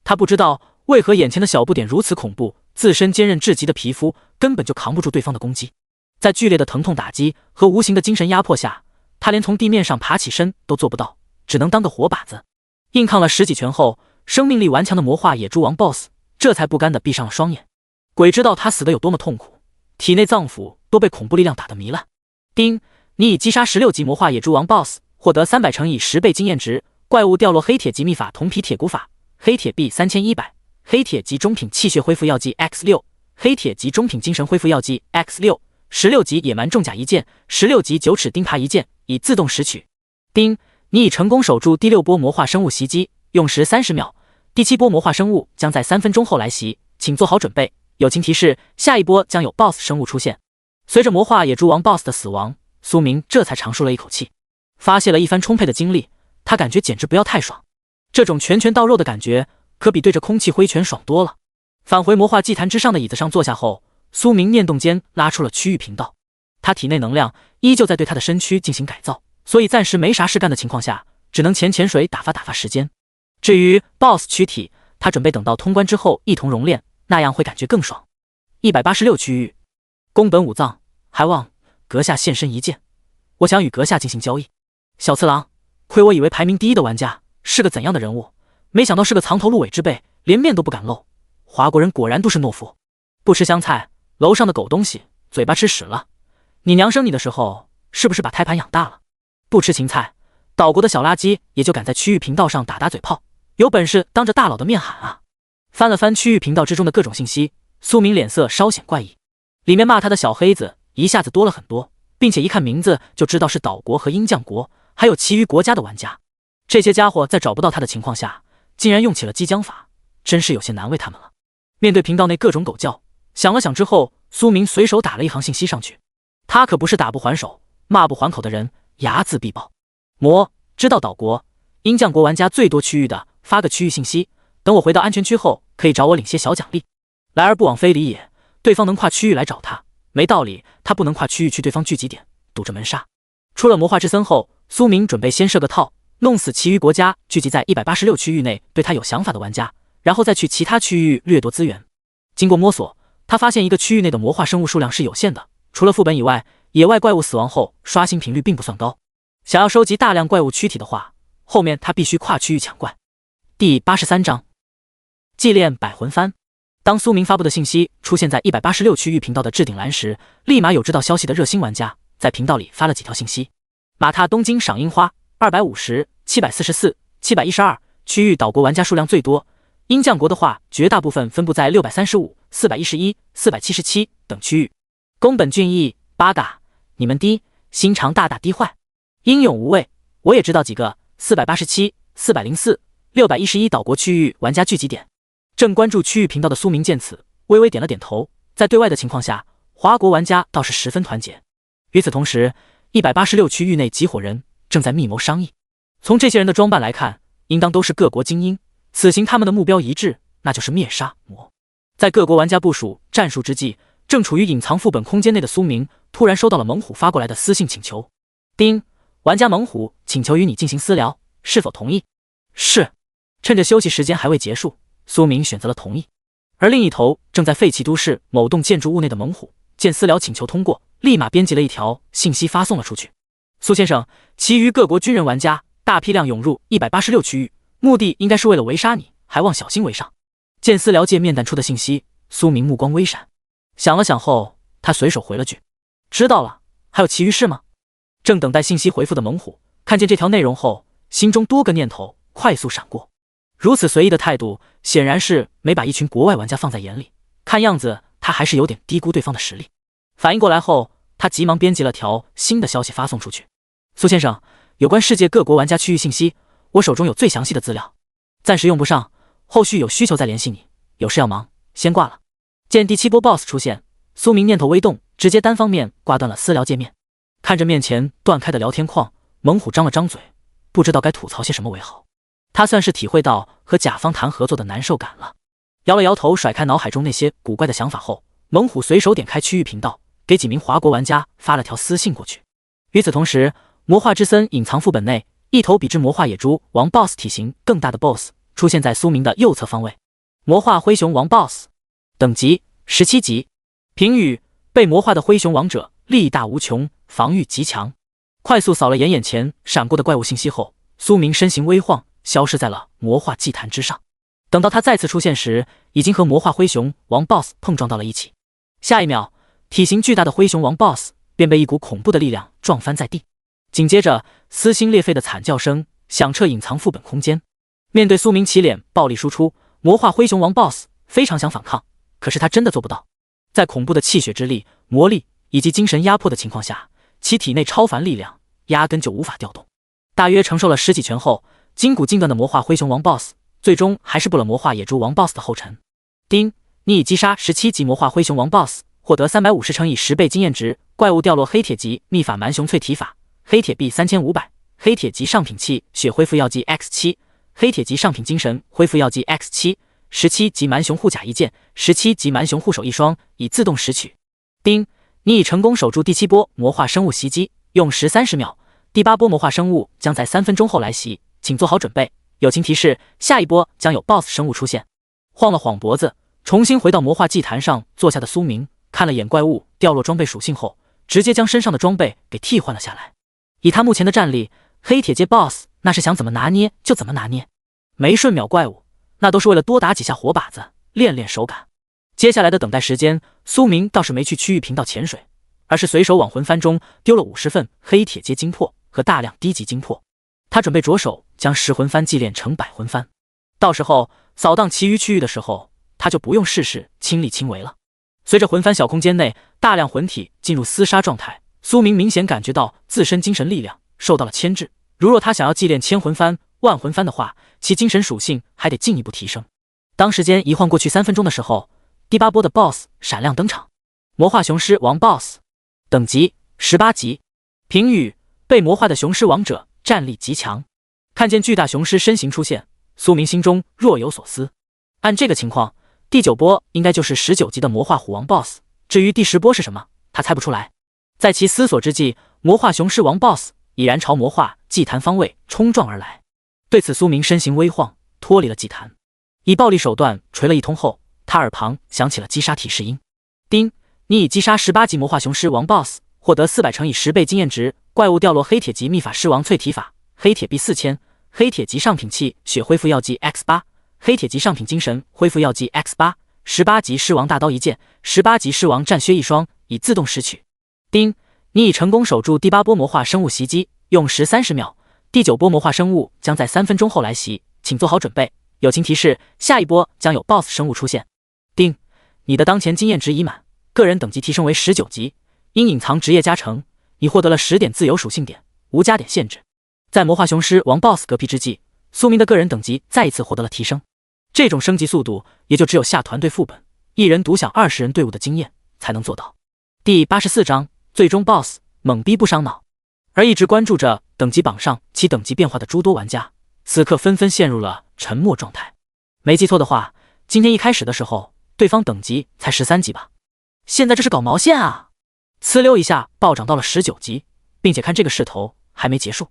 他不知道为何眼前的小不点如此恐怖，自身坚韧至极的皮肤根本就扛不住对方的攻击。在剧烈的疼痛打击和无形的精神压迫下，他连从地面上爬起身都做不到，只能当个活靶子。硬抗了10几拳后，生命力顽强的魔化野猪王 BOSS 这才不甘地闭上了双眼。鬼知道他死得有多么痛苦，体内脏腑都被恐怖力量打得糜烂。丁，你已击杀16级魔化野猪王 BOSS， 获得300乘以10倍经验值，怪物掉落黑铁级秘法铜皮铁骨法，黑铁币3100，黑铁级中品气血恢复药剂 X6， 黑铁级中品精神恢复药剂 X6， 16级野蛮重甲一件，16级9齿钉耙一件，已自动拾取。丁，你已成功守住第6波魔化生物袭击，用时30秒。第7波魔化生物将在3分钟后来袭，请做好准备。友情提示：下一波将有 BOSS 生物出现。随着魔化野猪王 BOSS 的死亡，苏明这才长舒了一口气。发泄了一番充沛的精力，他感觉简直不要太爽。这种拳拳到肉的感觉，可比对着空气挥拳爽多了。返回魔化祭坛之上的椅子上坐下后，苏明念动间拉出了区域频道。他体内能量依旧在对他的身躯进行改造，所以暂时没啥事干的情况下，只能潜水打发时间。至于 BOSS 躯体，他准备等到通关之后一同熔炼，那样会感觉更爽。186区域，宫本武藏，还望阁下现身一见，我想与阁下进行交易。小次郎，亏我以为排名第1的玩家是个怎样的人物，没想到是个藏头露尾之辈，连面都不敢露。华国人果然都是懦夫，不吃香菜，楼上的狗东西嘴巴吃屎了。你娘生你的时候是不是把胎盘养大了？不吃芹菜，岛国的小垃圾也就敢在区域频道上打嘴炮，有本事当着大佬的面喊啊！翻了翻区域频道之中的各种信息，苏明脸色稍显怪异，里面骂他的小黑子一下子多了很多，并且一看名字就知道是岛国和鹰将国还有其余国家的玩家。这些家伙在找不到他的情况下，竟然用起了激将法，真是有些难为他们了。面对频道内各种狗叫，想了想之后，苏明随手打了一行信息上去。他可不是打不还手骂不还口的人，睚眦必报。知道岛国鹰将国玩家最多区域的，发个区域信息，等我回到安全区后可以找我领些小奖励。来而不往非礼也，对方能跨区域来找他，没道理他不能跨区域去对方聚集点，堵着门杀。出了魔化之森后，苏明准备先设个套，弄死其余国家聚集在186区域内对他有想法的玩家，然后再去其他区域掠夺资源。经过摸索，他发现一个区域内的魔化生物数量是有限的，除了副本以外，野外怪物死亡后刷新频率并不算高。想要收集大量怪物躯体的话，后面他必须跨区域抢怪。第83章祭炼百魂幡。当苏明发布的信息出现在186区域频道的置顶栏时，立马有知道消息的热心玩家在频道里发了几条信息。马踏东京赏樱花250、744、712区域岛国玩家数量最多，鹰将国的话绝大部分分布在635、411、477等区域。宫本俊义八嘎，你们低，心肠大低坏。英勇无畏，我也知道几个487、404、611岛国区域玩家聚集点。正关注区域频道的苏明见此，微微点了点头。在对外的情况下，华国玩家倒是十分团结。与此同时，186区域内几伙人正在密谋商议。从这些人的装扮来看，应当都是各国精英。此行他们的目标一致，那就是灭杀魔。在各国玩家部署战术之际，正处于隐藏副本空间内的苏明突然收到了猛虎发过来的私信请求。丁，玩家猛虎请求与你进行私聊，是否同意？是。趁着休息时间还未结束，苏明选择了同意。而另一头正在废弃都市某栋建筑物内的猛虎见私聊请求通过，立马编辑了一条信息发送了出去。苏先生，其余各国军人玩家大批量涌入186区域，目的应该是为了围杀你，还望小心为上。见私聊界面弹出的信息，苏明目光微闪，想了想后，他随手回了句：知道了。还有其余事吗？正等待信息回复的猛虎看见这条内容后，心中多个念头快速闪过。如此随意的态度，显然是没把一群国外玩家放在眼里。看样子他还是有点低估对方的实力。反应过来后，他急忙编辑了条新的消息发送出去：苏先生，有关世界各国玩家区域信息，我手中有最详细的资料，暂时用不上，后续有需求再联系你。有事要忙，先挂了。见第7波 BOSS 出现，苏明念头微动，直接单方面挂断了私聊界面。看着面前断开的聊天框，猛虎张了张嘴，不知道该吐槽些什么为好。他算是体会到和甲方谈合作的难受感了，摇了摇头，甩开脑海中那些古怪的想法后，猛虎随手点开区域频道，给几名华国玩家发了条私信过去。与此同时，魔化之森隐藏副本内，一头比之魔化野猪王 BOSS 体型更大的 BOSS 出现在苏明的右侧方位。魔化灰熊王 BOSS， 等级17级。评语：被魔化的灰熊王者力大无穷，防御极强。快速扫了眼前闪过的怪物信息后，苏明身形微晃，消失在了魔化祭坛之上。等到他再次出现时，已经和魔化灰熊王 BOSS 碰撞到了一起。下一秒，体型巨大的灰熊王 BOSS 便被一股恐怖的力量撞翻在地，紧接着撕心裂肺的惨叫声响彻隐藏副本空间。面对苏明起脸暴力输出，魔化灰熊王 BOSS 非常想反抗，可是他真的做不到。在恐怖的气血之力、魔力以及精神压迫的情况下，其体内超凡力量压根就无法调动。大约承受了10几拳后，筋骨尽断的魔化灰熊王 BOSS 最终还是步了魔化野猪王 BOSS 的后尘。丁，你已击杀17级魔化灰熊王 BOSS， 获得350乘以10倍经验值，怪物掉落黑铁级秘法蛮熊淬体法，黑铁币3500，黑铁级上品器血恢复药剂 X7， 黑铁级上品精神恢复药剂 X7。17级蛮熊护甲一件，17级蛮熊护手一双，已自动拾取。丁，你已成功守住第7波魔化生物袭击，用时30秒。第8波魔化生物将在3分钟后来袭，请做好准备。友情提示：下一波将有 BOSS 生物出现。晃了晃脖子，重新回到魔化祭坛上坐下的苏明，看了眼怪物掉落装备属性后，直接将身上的装备给替换了下来。以他目前的战力，黑铁阶 BOSS 那是想怎么拿捏就怎么拿捏，没瞬秒怪物。那都是为了多打几下活靶子，练练手感。接下来的等待时间，苏明倒是没去区域频道潜水，而是随手往魂幡中丢了50份黑铁阶精魄和大量低级精魄。他准备着手将10魂幡祭炼成100魂幡，到时候扫荡其余区域的时候，他就不用事事亲力亲为了。随着魂幡小空间内大量魂体进入厮杀状态，苏明明显感觉到自身精神力量受到了牵制。如若他想要祭炼1000魂幡、10000魂幡的话，其精神属性还得进一步提升。当时间一晃过去3分钟的时候，第8波的 BOSS 闪亮登场，魔化雄狮王 BOSS， 等级18级。评语：被魔化的雄狮王者战力极强。看见巨大雄狮身形出现，苏明心中若有所思。按这个情况，第9波应该就是19级的魔化虎王 BOSS， 至于第10波是什么，他猜不出来。在其思索之际，魔化雄狮王 BOSS 已然朝魔化祭坛方位冲撞而来。对此，苏明身形微晃，脱离了祭坛，以暴力手段锤了一通后，他耳旁响起了击杀提示音。丁，你已击杀18级魔化雄狮王 BOSS， 获得400乘以10倍经验值，怪物掉落黑铁级秘法狮王淬体法，黑铁币4000，黑铁级上品器血恢复药剂 X8， 黑铁级上品精神恢复药剂 X8， 18级狮王大刀一件，18级狮王战靴一双，已自动拾取。丁，你已成功守住第8波魔化生物袭击，用时30秒。第9波魔化生物将在3分钟后来袭，请做好准备。友情提示：下一波将有 BOSS 生物出现。丁，你的当前经验值已满，个人等级提升为19级，因隐藏职业加成，你获得了10点自由属性点，无加点限制。在魔化雄狮王 BOSS 嗝屁之际，苏明的个人等级再一次获得了提升。这种升级速度，也就只有下团队副本一人独享20人队伍的经验才能做到。第84章最终 BOSS 猛逼不伤脑。而一直关注着等级榜上其等级变化的诸多玩家，此刻纷纷陷入了沉默状态。没记错的话，今天一开始的时候，对方等级才13级吧？现在这是搞毛线啊！呲溜一下暴涨到了19级，并且看这个势头还没结束。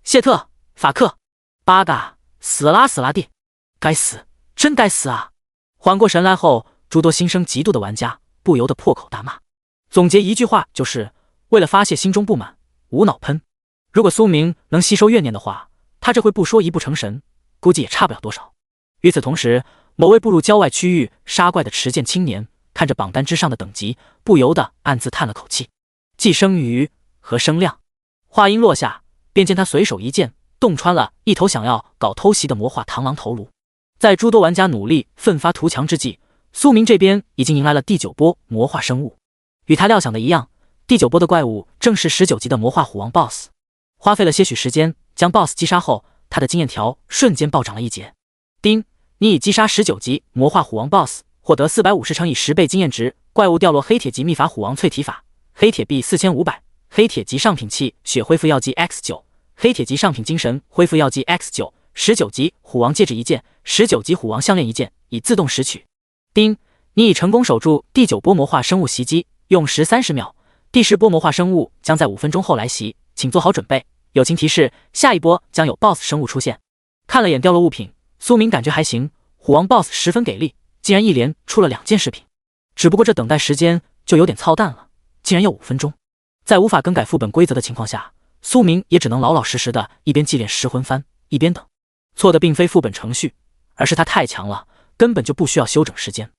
谢特、法克、八嘎，死啦死啦地！该死，真该死啊！缓过神来后，诸多心生嫉妒的玩家不由得破口大骂。总结一句话就是：为了发泄心中不满，无脑喷。如果苏明能吸收怨念的话，他这会不说一不成神，估计也差不了多少。与此同时，某位步入郊外区域杀怪的持剑青年看着榜单之上的等级，不由得暗自叹了口气。既生瑜和生亮。话音落下，便见他随手一剑洞穿了一头想要搞偷袭的魔化螳螂头颅。在诸多玩家努力奋发图强之际，苏明这边已经迎来了第9波魔化生物。与他料想的一样，第9波的怪物正是19级的魔化虎王 BOSS。 花费了些许时间将 BOSS 击杀后，他的经验条瞬间暴涨了一截。丁，你已击杀19级魔化虎王 BOSS， 获得450乘以10倍经验值，怪物掉落黑铁级秘法虎王淬体法，黑铁币4500，黑铁级上品器血恢复药剂 X9， 黑铁级上品精神恢复药剂 X9， 19级虎王戒指一件，19级虎王项链一件，已自动拾取。丁，你已成功守住第9波魔化生物袭击，用时30秒。第10波魔化生物将在5分钟后来袭，请做好准备。友情提示：下一波将有 BOSS 生物出现。看了眼掉落物品，苏明感觉还行，虎王 BOSS 十分给力，竟然一连出了2件饰品。只不过这等待时间就有点操蛋了，竟然要5分钟。在无法更改副本规则的情况下，苏明也只能老老实实的一边祭炼10魂幡，一边等。错的并非副本程序，而是他太强了，根本就不需要休整时间。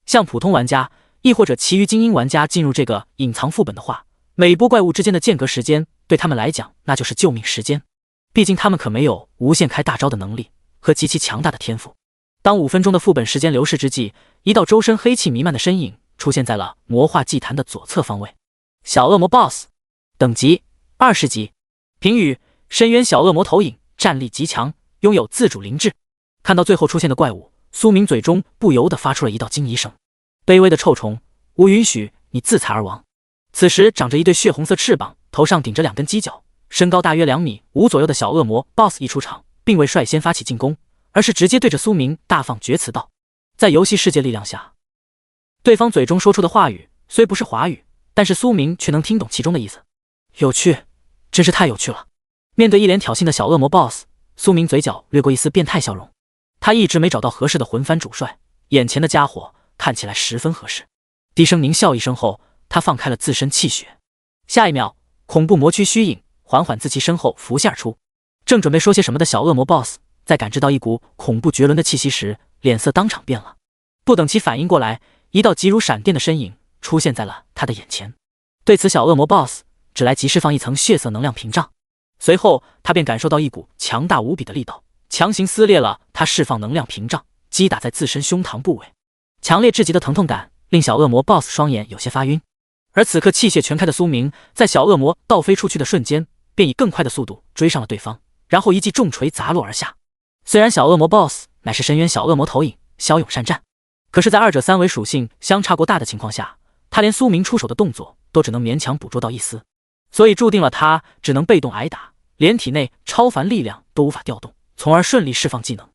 像普通玩家亦或者其余精英玩家进入这个隐藏副本的话，每波怪物之间的间隔时间对他们来讲那就是救命时间。毕竟他们可没有无限开大招的能力和极其强大的天赋。当5分钟的副本时间流逝之际，一道周身黑气弥漫的身影出现在了魔化祭坛的左侧方位。小恶魔 BOSS， 等级20级。评语：深渊小恶魔投影，战力极强，拥有自主灵智。看到最后出现的怪物，苏明嘴中不由得发出了一道惊疑声：卑微的臭虫，吾允许你自裁而亡。此时长着一对血红色翅膀，头上顶着2根犄角，身高大约2.5米左右的小恶魔 BOSS 一出场，并未率先发起进攻，而是直接对着苏明大放厥词道：在游戏世界力量下，对方嘴中说出的话语虽不是华语，但是苏明却能听懂其中的意思。有趣，真是太有趣了。面对一脸挑衅的小恶魔 BOSS， 苏明嘴角掠过一丝变态笑容。他一直没找到合适的魂番主帅，眼前的家伙看起来十分合适。低声狞笑一声后，他放开了自身气血。下一秒，恐怖魔躯虚影缓缓自其身后浮现而出。正准备说些什么的小恶魔 BOSS， 在感知到一股恐怖绝伦的气息时，脸色当场变了。不等其反应过来，一道急如闪电的身影出现在了他的眼前。对此，小恶魔 BOSS 只来及释放一层血色能量屏障，随后他便感受到一股强大无比的力道，强行撕裂了他释放能量屏障，击打在自身胸膛部位。强烈至极的疼痛感令小恶魔 BOSS 双眼有些发晕，而此刻气血全开的苏明，在小恶魔倒飞出去的瞬间，便以更快的速度追上了对方，然后一记重锤砸落而下。虽然小恶魔 BOSS 乃是深渊小恶魔投影，骁勇善战，可是在二者三维属性相差过大的情况下，他连苏明出手的动作都只能勉强捕捉到一丝，所以注定了他只能被动挨打，连体内超凡力量都无法调动，从而顺利释放技能。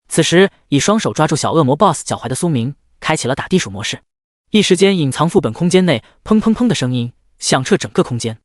此时以双手抓住小恶魔 BOSS 脚踝的苏明开启了打地鼠模式，一时间隐藏副本空间内砰砰砰的声音响彻整个空间。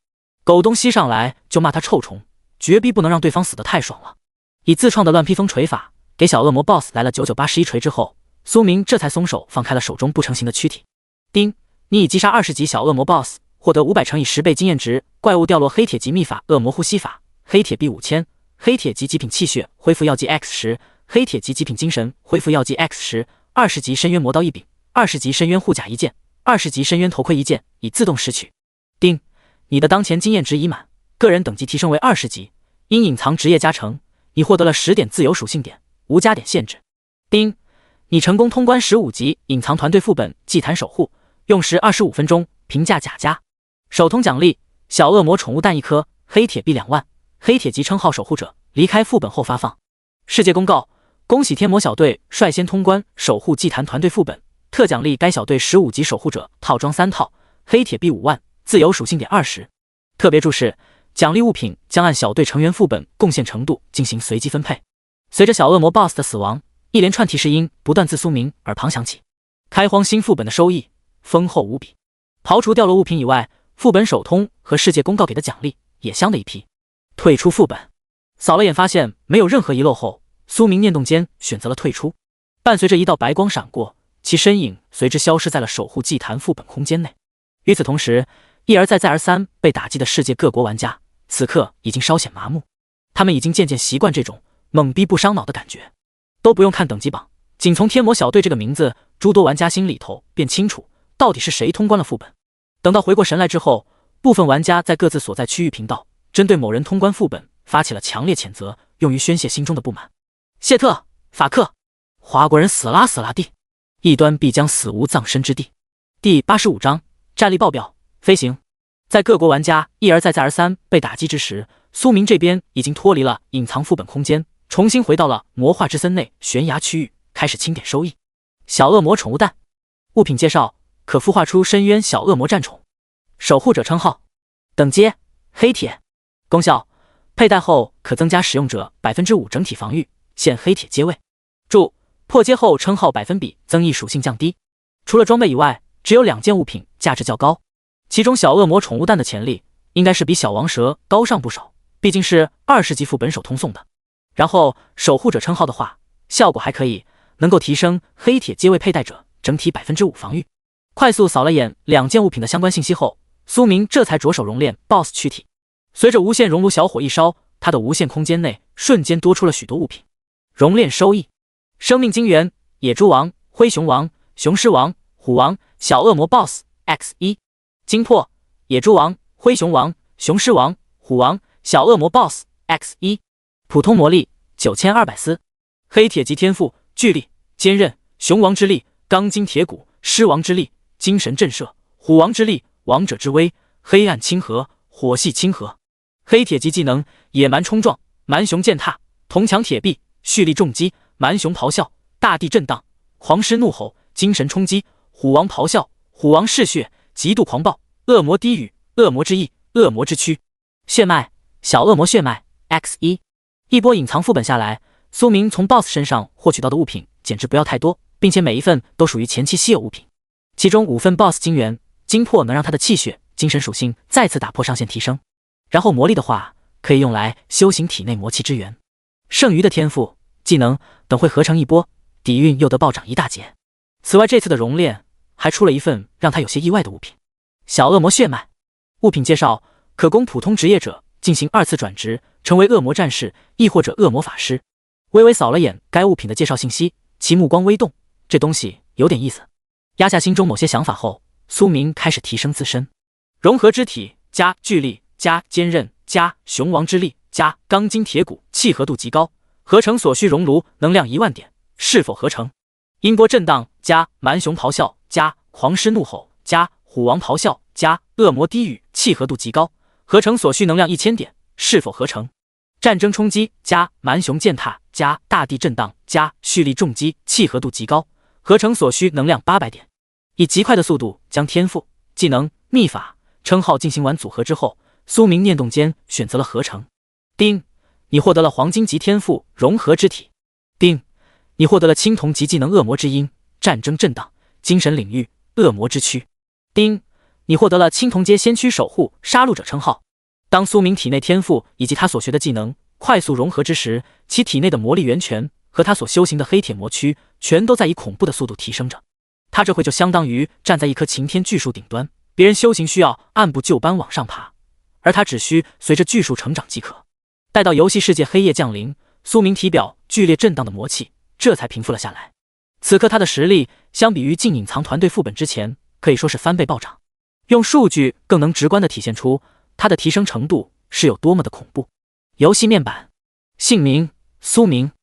狗东西上来就骂他臭虫，绝逼不能让对方死得太爽了。以自创的乱披风锤法给小恶魔 BOSS 来了9981锤之后，苏明这才松手放开了手中不成形的躯体。丁，你已击杀20级小恶魔 BOSS， 获得500乘以10倍经验值，怪物掉落黑铁级秘法恶魔呼吸法，黑铁币5000，黑铁级极品气血恢复药剂 X10， 黑铁级极品精神恢复药剂 X10， 20级深渊魔刀一柄，20级深渊护甲一件，20级深渊头盔一件，已自动拾取。丁，你的当前经验值已满，个人等级提升为20级，因隐藏职业加成，你获得了10点自由属性点，无加点限制。丁，你成功通关15级隐藏团队副本祭坛守护，用时25分钟，评价甲加。首通奖励：小恶魔宠物蛋1颗，黑铁币2万，黑铁级称号守护者，离开副本后发放。世界公告：恭喜天魔小队率先通关守护祭坛团队副本，特奖励该小队15级守护者套装3套，黑铁币5万，自由属性点20。特别注释：奖励物品将按小队成员副本贡献程度进行随机分配。随着小恶魔 BOSS 的死亡，一连串提示音不断自苏明耳旁响起。开荒新副本的收益丰厚无比，刨除掉落物品以外，副本首通和世界公告给的奖励也香的一批。退出副本，扫了眼发现没有任何遗漏后，苏明念动间选择了退出。伴随着一道白光闪过，其身影随之消失在了守护祭坛副本空间内。与此同时，一而再再而三被打击的世界各国玩家此刻已经稍显麻木，他们已经渐渐习惯这种懵逼不伤脑的感觉。都不用看等级榜，仅从天魔小队这个名字，诸多玩家心里头便清楚到底是谁通关了副本。等到回过神来之后，部分玩家在各自所在区域频道针对某人通关副本发起了强烈谴责，用于宣泄心中的不满。谢特、法克，华国人死啦死啦地，异端必将死无葬身之地。第85章战力爆表，飞行。在各国玩家一而再再而三被打击之时，苏明这边已经脱离了隐藏副本空间，重新回到了魔化之森内悬崖区域，开始清点收益。小恶魔宠物蛋，物品介绍：可孵化出深渊小恶魔战宠，守护者称号，等阶黑铁，功效：佩戴后可增加使用者 5% 整体防御，现黑铁阶位。注：破阶后称号百分比增益属性降低。除了装备以外，只有2件物品价值较高，其中小恶魔宠物蛋的潜力应该是比小王蛇高上不少，毕竟是20级副本手通送的。然后守护者称号的话，效果还可以，能够提升黑铁阶位佩戴者整体 5% 防御。快速扫了眼2件物品的相关信息后，苏明这才着手熔炼 BOSS 躯体。随着无限熔炉小火一烧，他的无限空间内瞬间多出了许多物品。熔炼收益：生命晶元、野猪王、灰熊王、雄狮王、虎王、小恶魔 BOSS X1。精魄：野猪王、灰熊王、雄狮王、虎王、小恶魔 BOSS X1。普通魔力9200丝。黑铁级天赋：巨力、坚韧、熊王之力、钢筋铁骨、狮王之力、精神震慑、虎王之力、王者之威、黑暗亲和、火系亲和。黑铁级技能：野蛮冲撞、蛮熊践踏、铜墙铁壁、蓄力重击、蛮熊咆哮、大地震荡、狂狮怒吼、精神冲击、虎王咆哮、虎王嗜血、极度狂暴、恶魔低语、恶魔之翼、恶魔之躯。血脉：小恶魔血脉 X1。一波隐藏副本下来，苏明从 BOSS 身上获取到的物品简直不要太多，并且每一份都属于前期稀有物品。其中5份 BOSS 精元精魄能让他的气血、精神属性再次打破上限提升，然后魔力的话可以用来修行体内魔气之源。剩余的天赋、技能等会合成一波，底蕴又得暴涨一大截。此外，这次的熔炼还出了一份让他有些意外的物品——小恶魔血脉。物品介绍：可供普通职业者进行2次转职，成为恶魔战士，亦或者恶魔法师。微微扫了眼该物品的介绍信息，其目光微动，这东西有点意思。压下心中某些想法后，苏明开始提升自身。融合之体加巨力加坚韧加雄王之力加钢筋铁骨，契合度极高，合成所需熔炉能量10000点，是否合成？音波震荡加蛮熊咆哮加狂狮怒吼加虎王咆哮加恶魔低语，契合度极高，合成所需能量1000点，是否合成？战争冲击加蛮熊践踏加大地震荡加蓄力重击，契合度极高，合成所需能量800点。以极快的速度将天赋、技能、秘法、称号进行完组合之后，苏明念动间选择了合成。丁，你获得了黄金级天赋融合之体。丁，你获得了青铜级技能恶魔之音、战争震荡、精神领域、恶魔之躯。丁，你获得了青铜阶先驱守护杀戮者称号。当苏明体内天赋以及他所学的技能快速融合之时，其体内的魔力源泉和他所修行的黑铁魔躯全都在以恐怖的速度提升着。他这会就相当于站在一棵擎天巨树顶端，别人修行需要按部就班往上爬，而他只需随着巨树成长即可。待到游戏世界黑夜降临，苏明体表剧烈震荡的魔气这才平复了下来。此刻他的实力相比于进隐藏团队副本之前可以说是翻倍暴涨，用数据更能直观地体现出他的提升程度是有多么的恐怖。游戏面板：姓名苏明，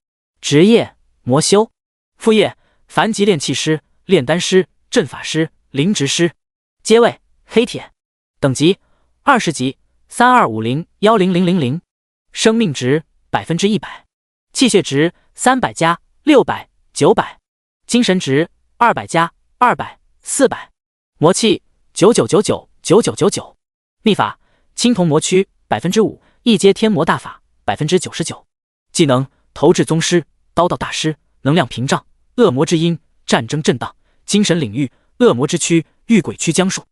职业魔修，副业凡级炼器师、炼丹师、阵法师、灵职师，阶位黑铁，等级20级3250-10000，生命值100%，器械值300+600-900，精神值200+200-400，魔气99999999，秘法青铜魔躯5%，一阶天魔大法99%，技能投掷宗师、刀道大师、能量屏障、恶魔之音、战争震荡、精神领域、恶魔之躯、御鬼躯僵术。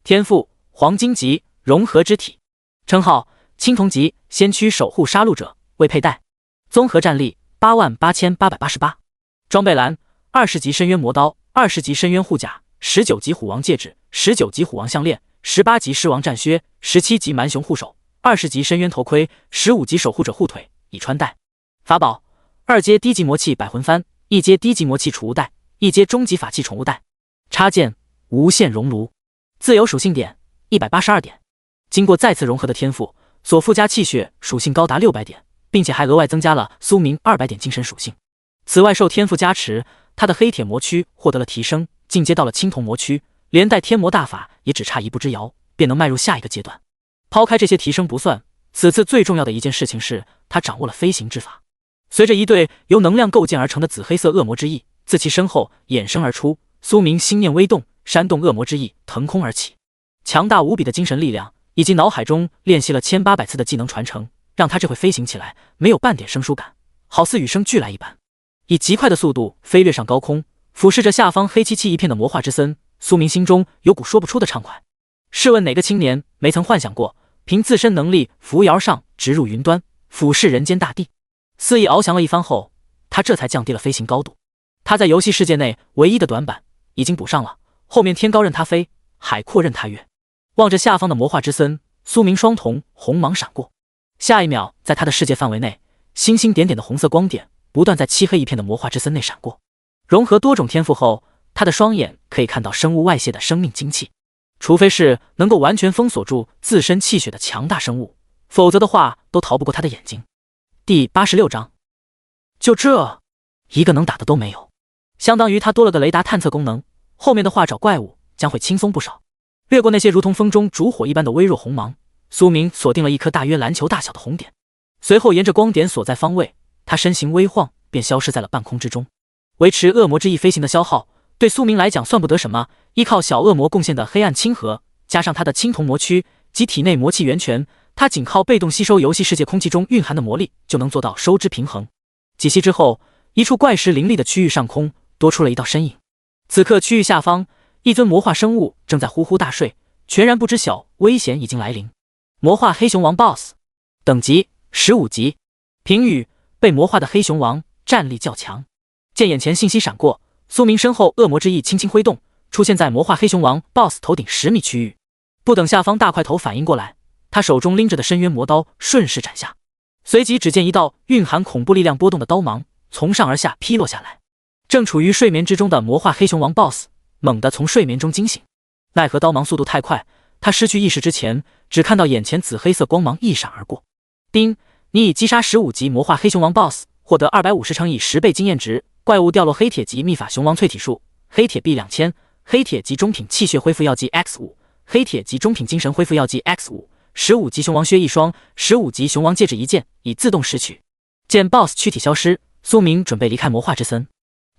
天赋黄金级融合之体，称号青铜级先驱守护杀戮者，未佩戴。综合战力88888，装备栏20级深渊魔刀、20级深渊护甲、19级虎王戒指、19级虎王项链、18级狮王战靴、17级蛮熊护手、20级深渊头盔、15级守护者护腿已穿戴。法宝2阶低级魔器百魂幡，1阶低级魔器储物袋，1阶中级法器宠物袋。插件无限熔炉。自由属性点182点，经过再次融合的天赋所附加气血属性高达600点，并且还额外增加了苏明200点精神属性。此外受天赋加持，他的黑铁魔躯获得了提升，进阶到了青铜魔躯，连带天魔大法也只差一步之遥，便能迈入下一个阶段。抛开这些提升不算，此次最重要的一件事情是他掌握了飞行之法。随着一对由能量构建而成的紫黑色恶魔之翼自其身后衍生而出，苏明心念微动，煽动恶魔之翼腾空而起。强大无比的精神力量以及脑海中练习了1800次的技能传承，让他这回飞行起来没有半点生疏感，好似与生俱来一般。以极快的速度飞跃上高空，俯视着下方黑漆漆一片的魔化之森，苏明心中有股说不出的畅快。试问哪个青年没曾幻想过凭自身能力扶摇而上，直入云端，俯视人间大地？肆意翱翔了一番后，他这才降低了飞行高度。他在游戏世界内唯一的短板已经补上了，后面天高任他飞，海阔任他跃。望着下方的魔化之森，苏明双瞳红芒闪过，下一秒在他的世界范围内，星星点点的红色光点不断在漆黑一片的魔化之森内闪过。融合多种天赋后，他的双眼可以看到生物外泄的生命精气，除非是能够完全封锁住自身气血的强大生物，否则的话都逃不过他的眼睛。第86章，就这一个能打的都没有，相当于他多了个雷达探测功能，后面的话找怪物将会轻松不少。掠过那些如同风中烛火一般的微弱红芒，苏明锁定了一颗大约篮球大小的红点，随后沿着光点所在方位，他身形微晃，便消失在了半空之中。维持恶魔之翼飞行的消耗，对苏明来讲算不得什么，依靠小恶魔贡献的黑暗亲和，加上他的青铜魔躯及体内魔气源泉，他仅靠被动吸收游戏世界空气中蕴含的魔力，就能做到收支平衡。几息之后，一处怪石林立的区域上空多出了一道身影。此刻区域下方，一尊魔化生物正在呼呼大睡，全然不知晓危险已经来临。魔化黑熊王 BOSS 等级15级。评语：被魔化的黑熊王战力较强。见眼前信息闪过，苏明身后恶魔之翼轻轻挥动，出现在魔化黑熊王 BOSS 头顶10米区域。不等下方大块头反应过来，他手中拎着的深渊魔刀顺势斩下，随即只见一道蕴含恐怖力量波动的刀芒从上而下劈落下来。正处于睡眠之中的魔化黑熊王 BOSS 猛地从睡眠中惊醒，奈何刀芒速度太快，他失去意识之前，只看到眼前紫黑色光芒一闪而过。丁，你已击杀15级魔化黑熊王 BOSS， 获得250乘以10倍经验值。怪物掉落黑铁级秘法熊王淬体术，黑铁币2000，黑铁级中品气血恢复药剂 X5， 黑铁级中品精神恢复药剂 X5， 15级熊王靴一双，15级熊王戒指一件，已自动拾取。见 BOSS 躯体消失，苏明准备离开魔化之森。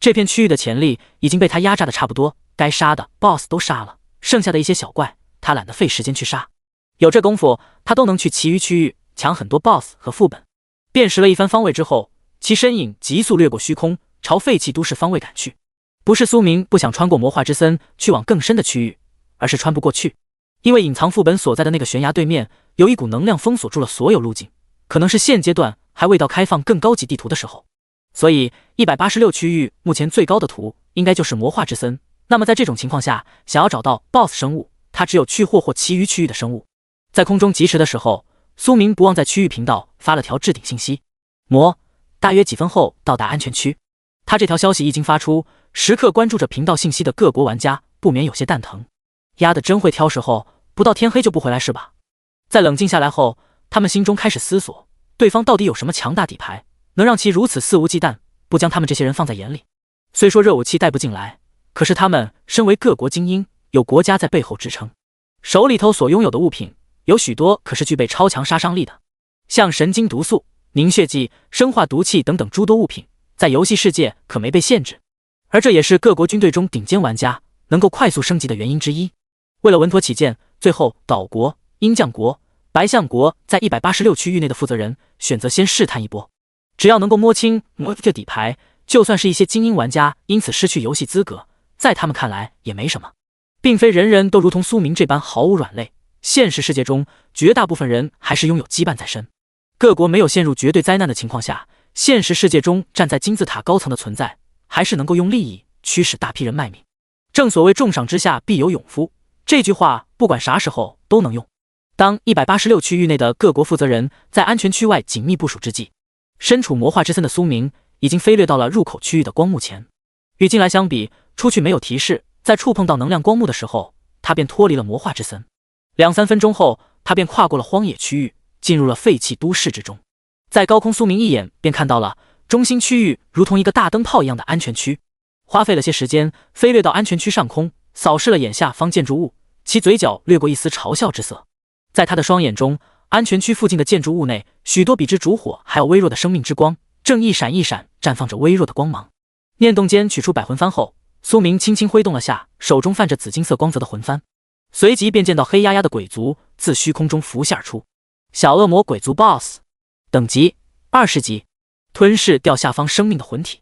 这片区域的潜力已经被他压榨的差不多，该杀的 BOSS 都杀了，剩下的一些小怪，他懒得费时间去杀。有这功夫，他都能去其余区域抢很多 BOSS 和副本。辨识了一番方位之后，其身影急速掠过虚空，朝废弃都市方位赶去。不是苏明不想穿过魔化之森去往更深的区域，而是穿不过去，因为隐藏副本所在的那个悬崖对面有一股能量封锁住了所有路径，可能是现阶段还未到开放更高级地图的时候。所以186区域目前最高的图应该就是魔化之森。那么在这种情况下，想要找到 BOSS 生物，他只有去霍霍其余区域的生物。在空中疾驰的时候，苏明不忘在区域频道发了条置顶信息：大约几分后到达安全区。他这条消息一经发出，时刻关注着频道信息的各国玩家不免有些蛋疼。丫的真会挑时候，不到天黑就不回来是吧？在冷静下来后，他们心中开始思索，对方到底有什么强大底牌，能让其如此肆无忌惮，不将他们这些人放在眼里。虽说热武器带不进来，可是他们身为各国精英，有国家在背后支撑，手里头所拥有的物品有许多可是具备超强杀伤力的，像神经毒素、凝血剂、生化毒气等等诸多物品，在游戏世界可没被限制，而这也是各国军队中顶尖玩家能够快速升级的原因之一。为了稳妥起见，最后岛国、鹰将国、白象国在186区域内的负责人选择先试探一波，只要能够摸清这底牌，就算是一些精英玩家因此失去游戏资格，在他们看来也没什么。并非人人都如同苏明这般毫无软肋，现实世界中绝大部分人还是拥有羁绊在身。各国没有陷入绝对灾难的情况下，现实世界中站在金字塔高层的存在，还是能够用利益驱使大批人卖命。正所谓重赏之下必有勇夫，这句话不管啥时候都能用。当186区域内的各国负责人在安全区外紧密部署之际，身处魔化之森的苏明已经飞掠到了入口区域的光幕前。与近来相比，出去没有提示，在触碰到能量光幕的时候，他便脱离了魔化之森。2-3分钟后，他便跨过了荒野区域，进入了废弃都市之中。在高空，苏明一眼便看到了中心区域如同一个大灯泡一样的安全区。花费了些时间，飞掠到安全区上空，扫视了眼下方建筑物，其嘴角掠过一丝嘲笑之色。在他的双眼中，安全区附近的建筑物内，许多比之烛火还要微弱的生命之光，正一闪一闪绽放着微弱的光芒。念动间取出百魂幡后，苏明轻轻挥动了下手中泛着紫金色光泽的魂幡，随即便见到黑压压的鬼族自虚空中浮现而出。小恶魔鬼族 BOSS 等级20级，吞噬掉下方生命的魂体。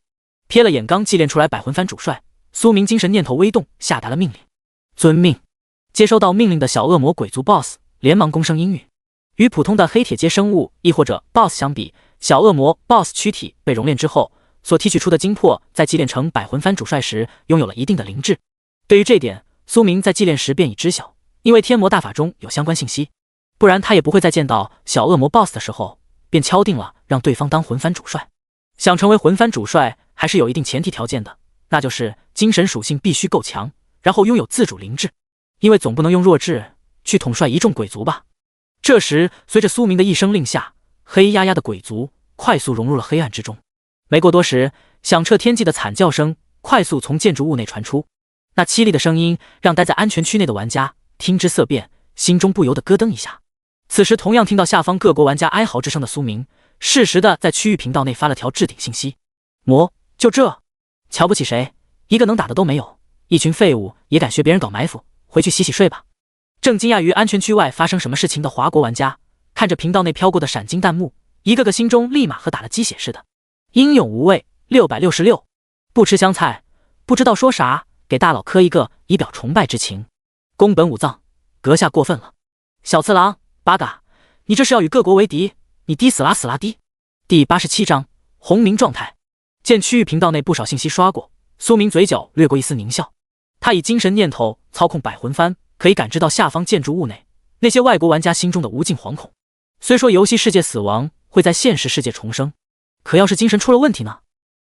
瞥了眼刚祭炼出来百魂幡主帅，苏明精神念头微动，下达了命令。遵命。接收到命令的小恶魔鬼族 BOSS 连忙躬声应允。与普通的黑铁阶生物亦或者 BOSS 相比，小恶魔 BOSS 躯体被熔炼之后所提取出的精魄，在祭炼成百魂幡主帅时拥有了一定的灵智。对于这点，苏明在祭炼时便已知晓，因为天魔大法中有相关信息，不然他也不会在见到小恶魔 BOSS 的时候便敲定了让对方当魂幡主帅。想成为魂幡主帅还是有一定前提条件的，那就是精神属性必须够强，然后拥有自主灵智，因为总不能用弱智去统帅一众鬼族吧。这时随着苏明的一声令下，黑压压的鬼族快速融入了黑暗之中。没过多时，响彻天际的惨叫声快速从建筑物内传出，那凄厉的声音让待在安全区内的玩家听之色变，心中不由得咯噔一下。此时同样听到下方各国玩家哀嚎之声的苏明，适时的在区域频道内发了条置顶信息：魔，就这？瞧不起谁？一个能打的都没有，一群废物也敢学别人搞埋伏，回去洗洗睡吧。正惊讶于安全区外发生什么事情的华国玩家，看着频道内飘过的闪金弹幕，一个个心中立马和打了鸡血似的。英勇无畏666，不吃香菜，不知道说啥，给大佬磕一个以表崇拜之情。宫本武藏，阁下过分了。小次郎，八嘎，你这是要与各国为敌，你低死啦死啦低。第87章红明状态。见区域频道内不少信息刷过，苏明嘴角掠过一丝狞笑。他以精神念头操控百魂幡，可以感知到下方建筑物内那些外国玩家心中的无尽惶恐。虽说游戏世界死亡会在现实世界重生，可要是精神出了问题呢？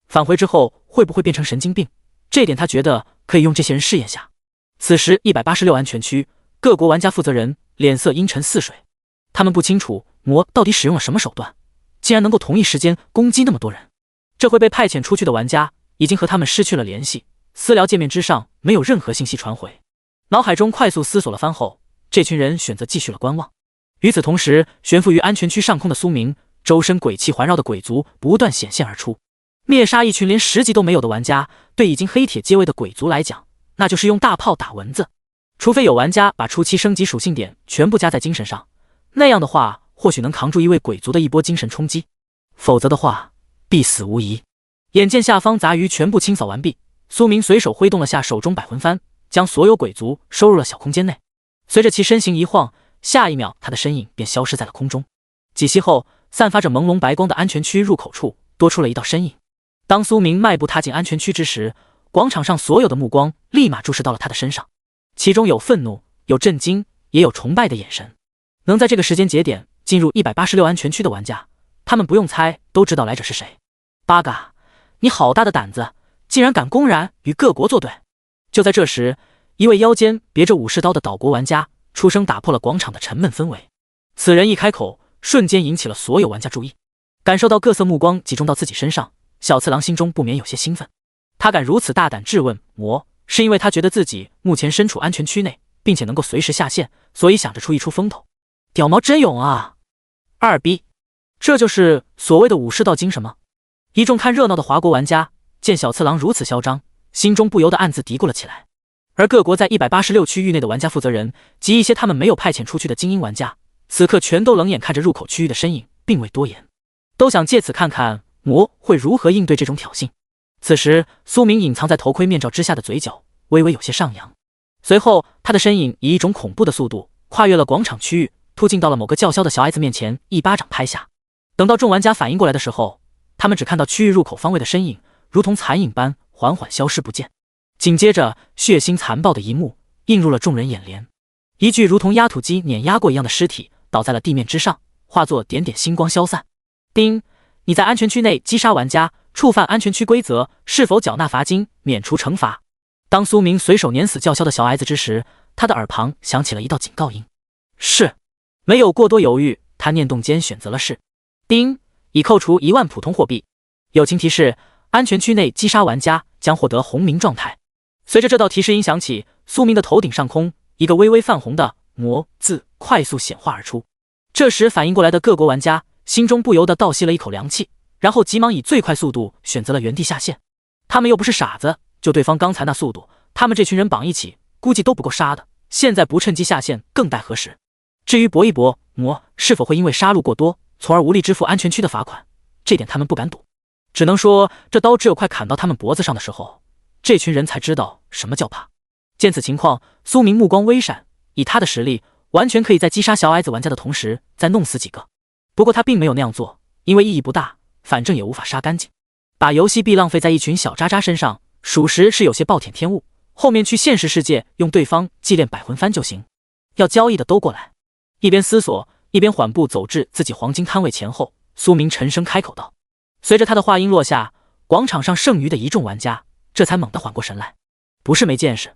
返回之后会不会变成神经病？这点他觉得可以用这些人试验下。此时186安全区，各国玩家负责人脸色阴沉似水。他们不清楚魔到底使用了什么手段，竟然能够同一时间攻击那么多人。这回被派遣出去的玩家已经和他们失去了联系，私聊界面之上没有任何信息传回。脑海中快速思索了番后，这群人选择继续了观望。与此同时，悬浮于安全区上空的苏明，周身鬼气环绕的鬼族不断显现而出，灭杀一群连10级都没有的玩家，对已经黑铁阶位的鬼族来讲，那就是用大炮打蚊子。除非有玩家把初期升级属性点全部加在精神上，那样的话或许能扛住一位鬼族的一波精神冲击，否则的话必死无疑。眼见下方杂鱼全部清扫完毕，苏明随手挥动了下手中百魂幡，将所有鬼族收入了小空间内。随着其身形一晃，下一秒他的身影便消失在了空中。几息后，散发着朦胧白光的安全区入口处多出了一道身影。当苏明迈步踏进安全区之时，广场上所有的目光立马注视到了他的身上，其中有愤怒，有震惊，也有崇拜的眼神。能在这个时间节点进入186安全区的玩家，他们不用猜都知道来者是谁。八嘎，你好大的胆子，竟然敢公然与各国作对！就在这时，一位腰间别着武士刀的岛国玩家出声打破了广场的沉闷氛围。此人一开口，瞬间引起了所有玩家注意。感受到各色目光集中到自己身上，小次郎心中不免有些兴奋。他敢如此大胆质问魔，是因为他觉得自己目前身处安全区内，并且能够随时下线，所以想着出一出风头。屌毛真勇啊！二逼，这就是所谓的武士道精神吗？一众看热闹的华国玩家见小次郎如此嚣张，心中不由得暗自嘀咕了起来。而各国在186区域内的玩家负责人及一些他们没有派遣出去的精英玩家，此刻全都冷眼看着入口区域的身影，并未多言，都想借此看看魔会如何应对这种挑衅。此时，苏明隐藏在头盔面罩之下的嘴角微微有些上扬，随后他的身影以一种恐怖的速度跨越了广场区域，突进到了某个叫嚣的小矮子面前，一巴掌拍下。等到众玩家反应过来的时候，他们只看到区域入口方位的身影如同残影般缓缓消失不见。紧接着，血腥残暴的一幕映入了众人眼帘，一具如同压土机碾压过一样的尸体倒在了地面之上，化作点点星光消散。丁，你在安全区内击杀玩家，触犯安全区规则，是否缴纳罚金，免除惩罚？当苏明随手碾死叫嚣的小矮子之时，他的耳旁响起了一道警告音。是。没有过多犹豫，他念动间选择了是。丁，已扣除1万普通货币。友情提示：安全区内击杀玩家将获得红明状态。随着这道提示音响起，苏明的头顶上空一个微微泛红的魔字快速显化而出。这时反应过来的各国玩家心中不由得倒吸了一口凉气，然后急忙以最快速度选择了原地下线。他们又不是傻子，就对方刚才那速度，他们这群人绑一起估计都不够杀的，现在不趁机下线更待何时？至于搏一搏，魔是否会因为杀戮过多从而无力支付安全区的罚款，这点他们不敢赌。只能说这刀只有快砍到他们脖子上的时候，这群人才知道什么叫怕。见此情况，苏明目光微闪，以他的实力完全可以在击杀小矮子玩家的同时再弄死几个。不过他并没有那样做，因为意义不大，反正也无法杀干净。把游戏币浪费在一群小渣渣身上，属实是有些暴殄天物。后面去现实世界用对方祭炼百魂幡就行。要交易的都过来。一边思索，一边缓步走至自己黄金摊位前后，苏明沉声开口道。随着他的话音落下，广场上剩余的一众玩家这才猛地缓过神来，不是没见识，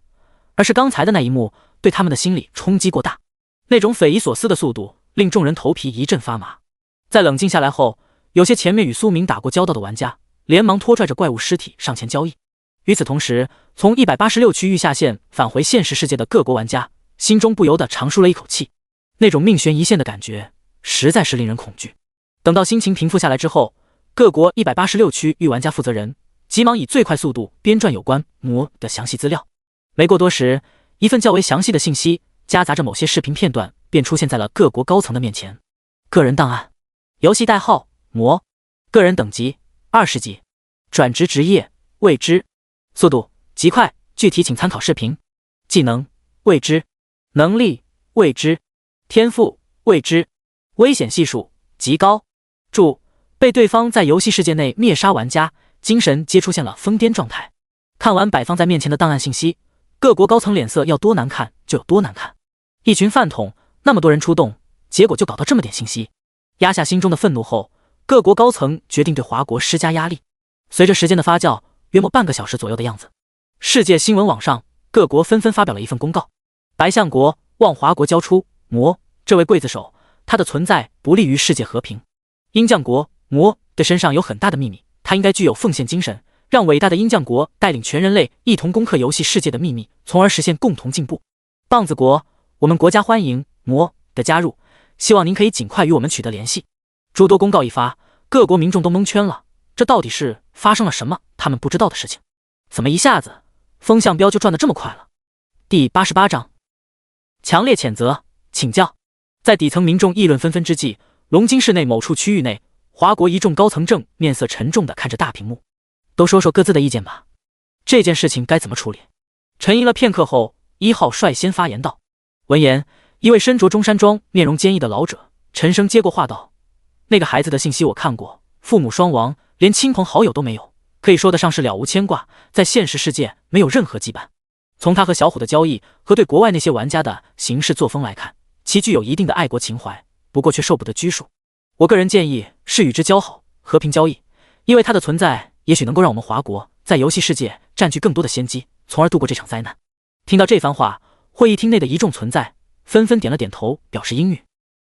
而是刚才的那一幕对他们的心理冲击过大，那种匪夷所思的速度令众人头皮一阵发麻。在冷静下来后，有些前面与苏明打过交道的玩家连忙拖拽着怪物尸体上前交易。与此同时，从186区域下线返回现实世界的各国玩家心中不由得长舒了一口气。那种命悬一线的感觉实在是令人恐惧。等到心情平复下来之后，各国186区域玩家负责人急忙以最快速度编撰有关魔的详细资料。没过多时，一份较为详细的信息夹杂着某些视频片段便出现在了各国高层的面前。个人档案，游戏代号魔，个人等级20级，转职职业未知，速度极快，具体请参考视频。技能未知，能力未知，天赋未知，危险系数极高。注：被对方在游戏世界内灭杀玩家，精神皆出现了疯癫状态。看完摆放在面前的档案信息，各国高层脸色要多难看就有多难看。一群饭桶，那么多人出动，结果就搞到这么点信息。压下心中的愤怒后，各国高层决定对华国施加压力。随着时间的发酵，约莫半个小时左右的样子，世界新闻网上各国纷纷发表了一份公告：白象国望华国交出魔这位刽子手，他的存在不利于世界和平。鹰将国魔的身上有很大的秘密，他应该具有奉献精神，让伟大的鹰将国带领全人类一同攻克游戏世界的秘密，从而实现共同进步。棒子国，我们国家欢迎魔的加入，希望您可以尽快与我们取得联系。诸多公告一发，各国民众都蒙圈了，这到底是发生了什么他们不知道的事情？怎么一下子风向标就转得这么快了？第88章，强烈谴责，请教。在底层民众议论纷纷之际，龙津市内某处区域内，华国一众高层正面色沉重地看着大屏幕。都说说各自的意见吧，这件事情该怎么处理？沉吟了片刻后，1号率先发言道。闻言，一位身着中山装、面容坚毅的老者沉声接过话道：那个孩子的信息我看过，父母双亡，连亲朋好友都没有，可以说得上是了无牵挂，在现实世界没有任何羁绊。从他和小虎的交易和对国外那些玩家的行事作风来看，其具有一定的爱国情怀，不过却受不得拘束。我个人建议是与之交好，和平交易，因为他的存在也许能够让我们华国在游戏世界占据更多的先机，从而度过这场灾难。听到这番话，会议厅内的一众存在纷纷点了点头，表示应允。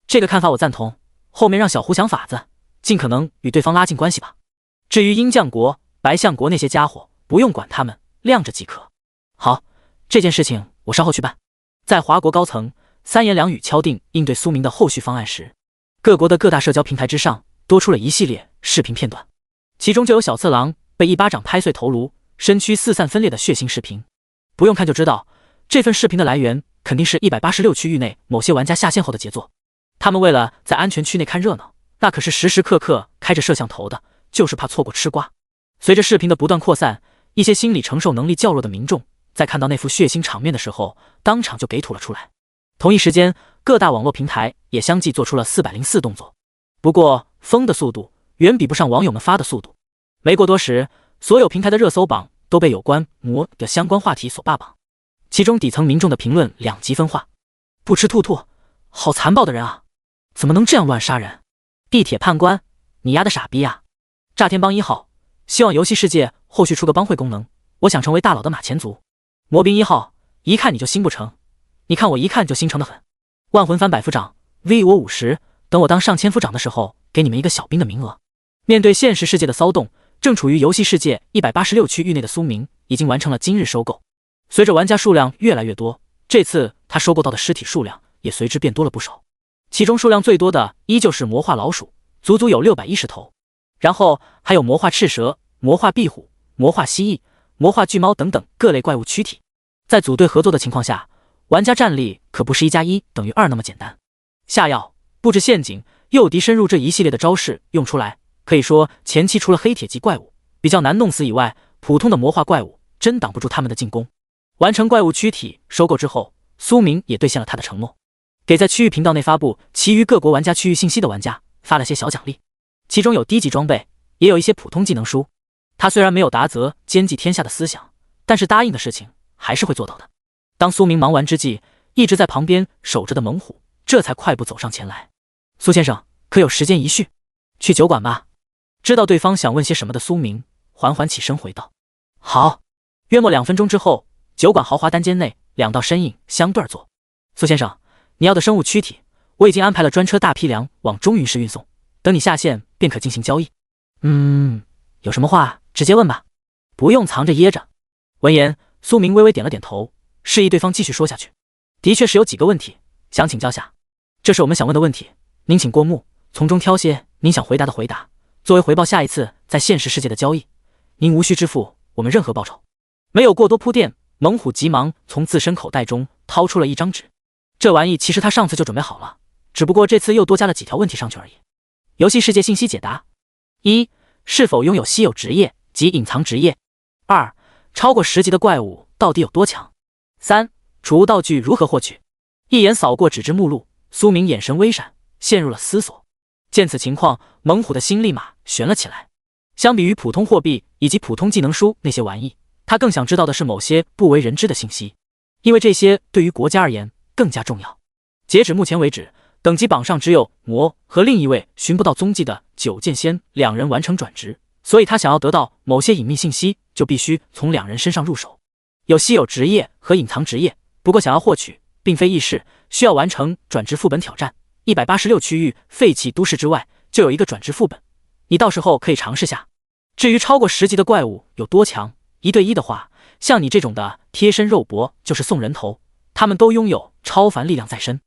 这个看法我赞同，后面让小胡想法子，尽可能与对方拉近关系吧。至于鹰将国、白象国那些家伙，不用管他们，晾着即可。好，这件事情我稍后去办。在华国高层三言两语敲定应对苏明的后续方案时，各国的各大社交平台之上多出了一系列视频片段，其中就有小次郎被一巴掌拍碎头颅，身躯四散分裂的血腥视频。不用看就知道，这份视频的来源肯定是186区域内某些玩家下线后的杰作。他们为了在安全区内看热闹，那可是时时刻刻开着摄像头的，就是怕错过吃瓜。随着视频的不断扩散，一些心理承受能力较弱的民众在看到那副血腥场面的时候，当场就给吐了出来。同一时间，各大网络平台也相继做出了404动作。不过疯的速度远比不上网友们发的速度。没过多时，所有平台的热搜榜都被有关魔的相关话题所霸榜，其中底层民众的评论两极分化：不吃兔兔，好残暴的人啊，怎么能这样乱杀人？地铁判官，你丫的傻逼啊！炸天帮1号，希望游戏世界后续出个帮会功能，我想成为大佬的马前卒。魔兵1号，一看你就心不成，你看我一看就心诚的很。万魂幡百夫长 V 我50，等我当上千夫长的时候，给你们一个小兵的名额。面对现实世界的骚动，正处于游戏世界186区域内的苏明已经完成了今日收购。随着玩家数量越来越多，这次他收购到的尸体数量也随之变多了不少。其中数量最多的依旧是魔化老鼠，足足有610头，然后还有魔化赤蛇、魔化壁虎、魔化蜥蜴、魔化巨猫等等各类怪物躯体。在组队合作的情况下，玩家战力可不是1+1等于2那么简单。下药、布置陷阱、诱敌深入这一系列的招式用出来，可以说前期除了黑铁级怪物比较难弄死以外，普通的魔化怪物真挡不住他们的进攻。完成怪物躯体收购之后，苏明也兑现了他的承诺，给在区域频道内发布其余各国玩家区域信息的玩家发了些小奖励，其中有低级装备，也有一些普通技能书。他虽然没有达则兼济天下的思想，但是答应的事情还是会做到的。当苏明忙完之际，一直在旁边守着的猛虎这才快步走上前来。苏先生，可有时间一叙？去酒馆吧。知道对方想问些什么的苏明缓缓起身回道：好。约莫2分钟之后，酒馆豪华单间内2道身影相对而坐。苏先生，你要的生物躯体我已经安排了专车大批量往中云市运送，等你下线便可进行交易。有什么话直接问吧，不用藏着掖着。闻言，苏明微微点了点头，示意对方继续说下去。的确是有几个问题想请教下。这是我们想问的问题，您请过目，从中挑些您想回答的回答，作为回报下一次在现实世界的交易，您无需支付我们任何报酬。没有过多铺垫，猛虎急忙从自身口袋中掏出了一张纸。这玩意其实他上次就准备好了，只不过这次又多加了几条问题上去而已。游戏世界信息解答：一、是否拥有稀有职业及隐藏职业？2、超过10级的怪物到底有多强？3、储物道具如何获取？一眼扫过纸质目录，苏明眼神微闪，陷入了思索。见此情况，猛虎的心立马悬了起来。相比于普通货币以及普通技能书那些玩意，他更想知道的是某些不为人知的信息，因为这些对于国家而言更加重要。截止目前为止，等级榜上只有魔和另一位寻不到踪迹的九剑仙2人完成转职，所以他想要得到某些隐秘信息，就必须从2人身上入手。有稀有职业和隐藏职业，不过想要获取并非易事，需要完成转职副本挑战。186区域废弃都市之外就有一个转职副本，你到时候可以尝试下。至于超过10级的怪物有多强，1对1的话，像你这种的贴身肉搏就是送人头，他们都拥有超凡力量在身。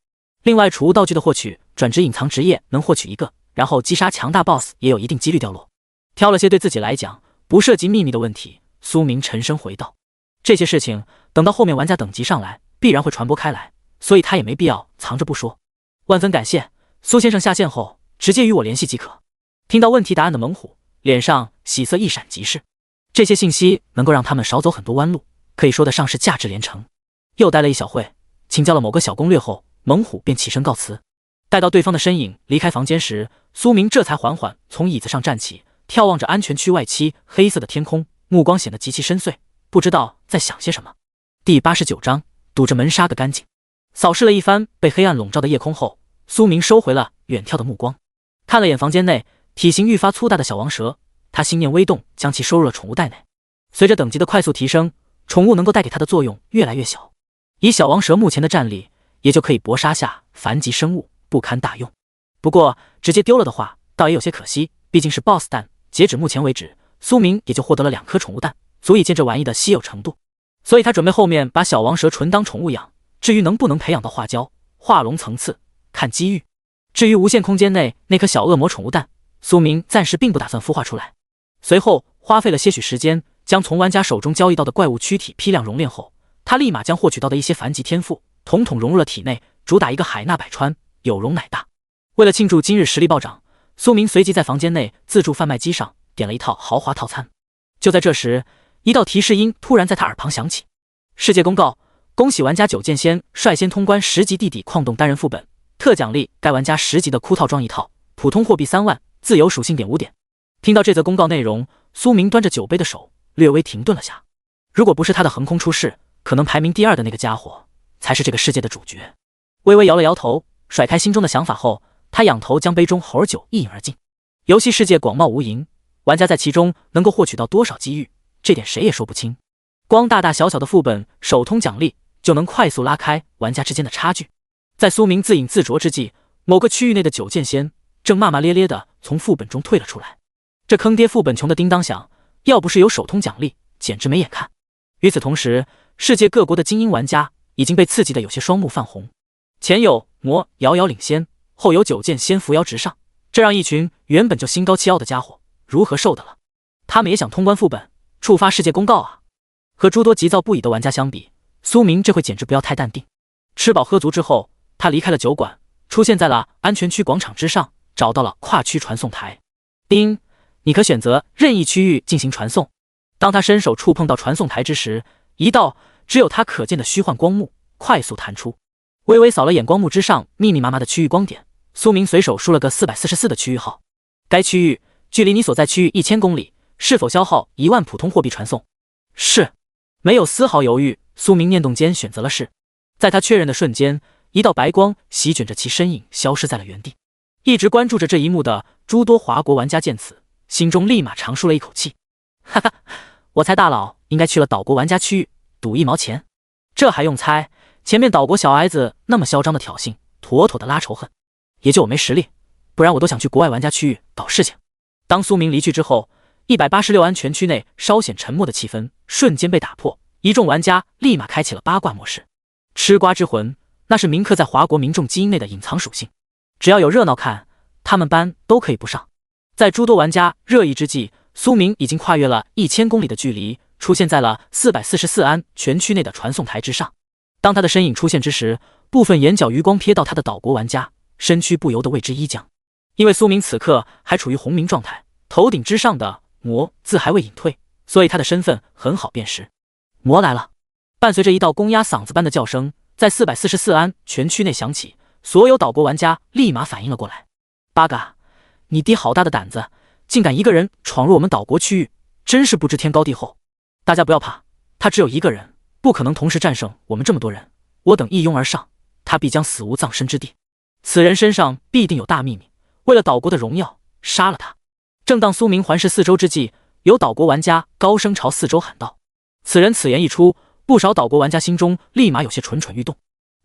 另外储物道具的获取，转职隐藏职业能获取1个，然后击杀强大 BOSS 也有一定几率掉落。挑了些对自己来讲不涉及秘密的问题，苏明沉声回道：这些事情等到后面玩家等级上来必然会传播开来，所以他也没必要藏着不说。万分感谢，苏先生下线后直接与我联系即可。听到问题答案的猛虎脸上喜色一闪即逝，这些信息能够让他们少走很多弯路，可以说得上是价值连城。又待了一小会，请教了某个小攻略后，猛虎便起身告辞。待到对方的身影离开房间时，苏明这才缓缓从椅子上站起，眺望着安全区外漆黑色的天空，目光显得极其深邃，不知道在想些什么。第89章，堵着门杀个干净。扫视了一番被黑暗笼罩的夜空后，苏明收回了远眺的目光，看了眼房间内体型愈发粗大的小王蛇，他心念微动，将其收入了宠物袋内。随着等级的快速提升，宠物能够带给他的作用越来越小，以小王蛇目前的战力，也就可以搏杀下凡级生物，不堪大用。不过直接丢了的话倒也有些可惜，毕竟是 BOSS 蛋。截止目前为止，苏明也就获得了2颗宠物蛋，足以见这玩意的稀有程度，所以他准备后面把小王蛇纯当宠物养，至于能不能培养到化蛟、化龙层次，看机遇。至于无限空间内那颗小恶魔宠物蛋，苏明暂时并不打算孵化出来。随后花费了些许时间，将从玩家手中交易到的怪物躯体批量熔炼后，他立马将获取到的一些凡级天赋统统融入了体内，主打一个海纳百川，有容乃大。为了庆祝今日实力暴涨，苏明随即在房间内自助贩卖机上点了一套豪华套餐。就在这时，一道提示音突然在他耳旁响起：世界公告，恭喜玩家九剑仙率先通关10级地底矿洞单人副本，特奖励该玩家10级的枯套装一套，普通货币3万，自由属性点5点。听到这则公告内容，苏明端着酒杯的手略微停顿了下。如果不是他的横空出世，可能排名第2的那个家伙才是这个世界的主角。微微摇了摇头，甩开心中的想法后，他仰头将杯中猴儿酒一饮而尽。游戏世界广袤无垠，玩家在其中能够获取到多少机遇，这点谁也说不清。光大大小小的副本首通奖励就能快速拉开玩家之间的差距。在苏明自饮自酌之际，某个区域内的九剑仙正骂骂咧咧地从副本中退了出来。这坑爹副本穷的叮当响，要不是有首通奖励，简直没眼看。与此同时，世界各国的精英玩家已经被刺激得有些双目泛红。前有魔遥遥领先，后有九剑仙扶摇直上，这让一群原本就心高气傲的家伙如何受得了？他们也想通关副本，触发世界公告啊！和诸多急躁不已的玩家相比，苏明这回简直不要太淡定。吃饱喝足之后，他离开了酒馆，出现在了安全区广场之上，找到了跨区传送台。叮，你可选择任意区域进行传送。当他伸手触碰到传送台之时，一道只有他可见的虚幻光幕快速弹出，微微扫了眼光幕之上密密麻麻的区域光点，苏明随手输了个444的区域号。该区域距离你所在区域1000公里，是否消耗1万普通货币传送？是。没有丝毫犹豫，苏明念动间选择了是。在他确认的瞬间，一道白光席卷着其身影消失在了原地。一直关注着这一幕的诸多华国玩家见此，心中立马长舒了一口气。哈哈，我猜大佬应该去了岛国玩家区域赌1毛钱，这还用猜？前面岛国小矮子那么嚣张的挑衅，妥妥的拉仇恨。也就我没实力，不然我都想去国外玩家区域搞事情。当苏明离去之后，186安全区内稍显沉默的气氛瞬间被打破，一众玩家立马开启了八卦模式。吃瓜之魂，那是铭刻在华国民众基因内的隐藏属性。只要有热闹看，他们班都可以不上。在诸多玩家热议之际，苏明已经跨越了1000公里的距离，出现在了444安全区内的传送台之上。当他的身影出现之时，部分眼角余光瞥到他的岛国玩家，身躯不由得为之一僵。因为苏明此刻还处于红名状态，头顶之上的魔字还未隐退，所以他的身份很好辨识。魔来了！伴随着一道公鸭嗓子般的叫声，在444安全区内响起，所有岛国玩家立马反应了过来。八嘎，你爹好大的胆子，竟敢一个人闯入我们岛国区域，真是不知天高地厚。大家不要怕，他只有一个人，不可能同时战胜我们这么多人。我等一拥而上，他必将死无葬身之地。此人身上必定有大秘密，为了岛国的荣耀，杀了他。正当苏明环视四周之际，有岛国玩家高声朝四周喊道。此人此言一出，不少岛国玩家心中立马有些蠢蠢欲动。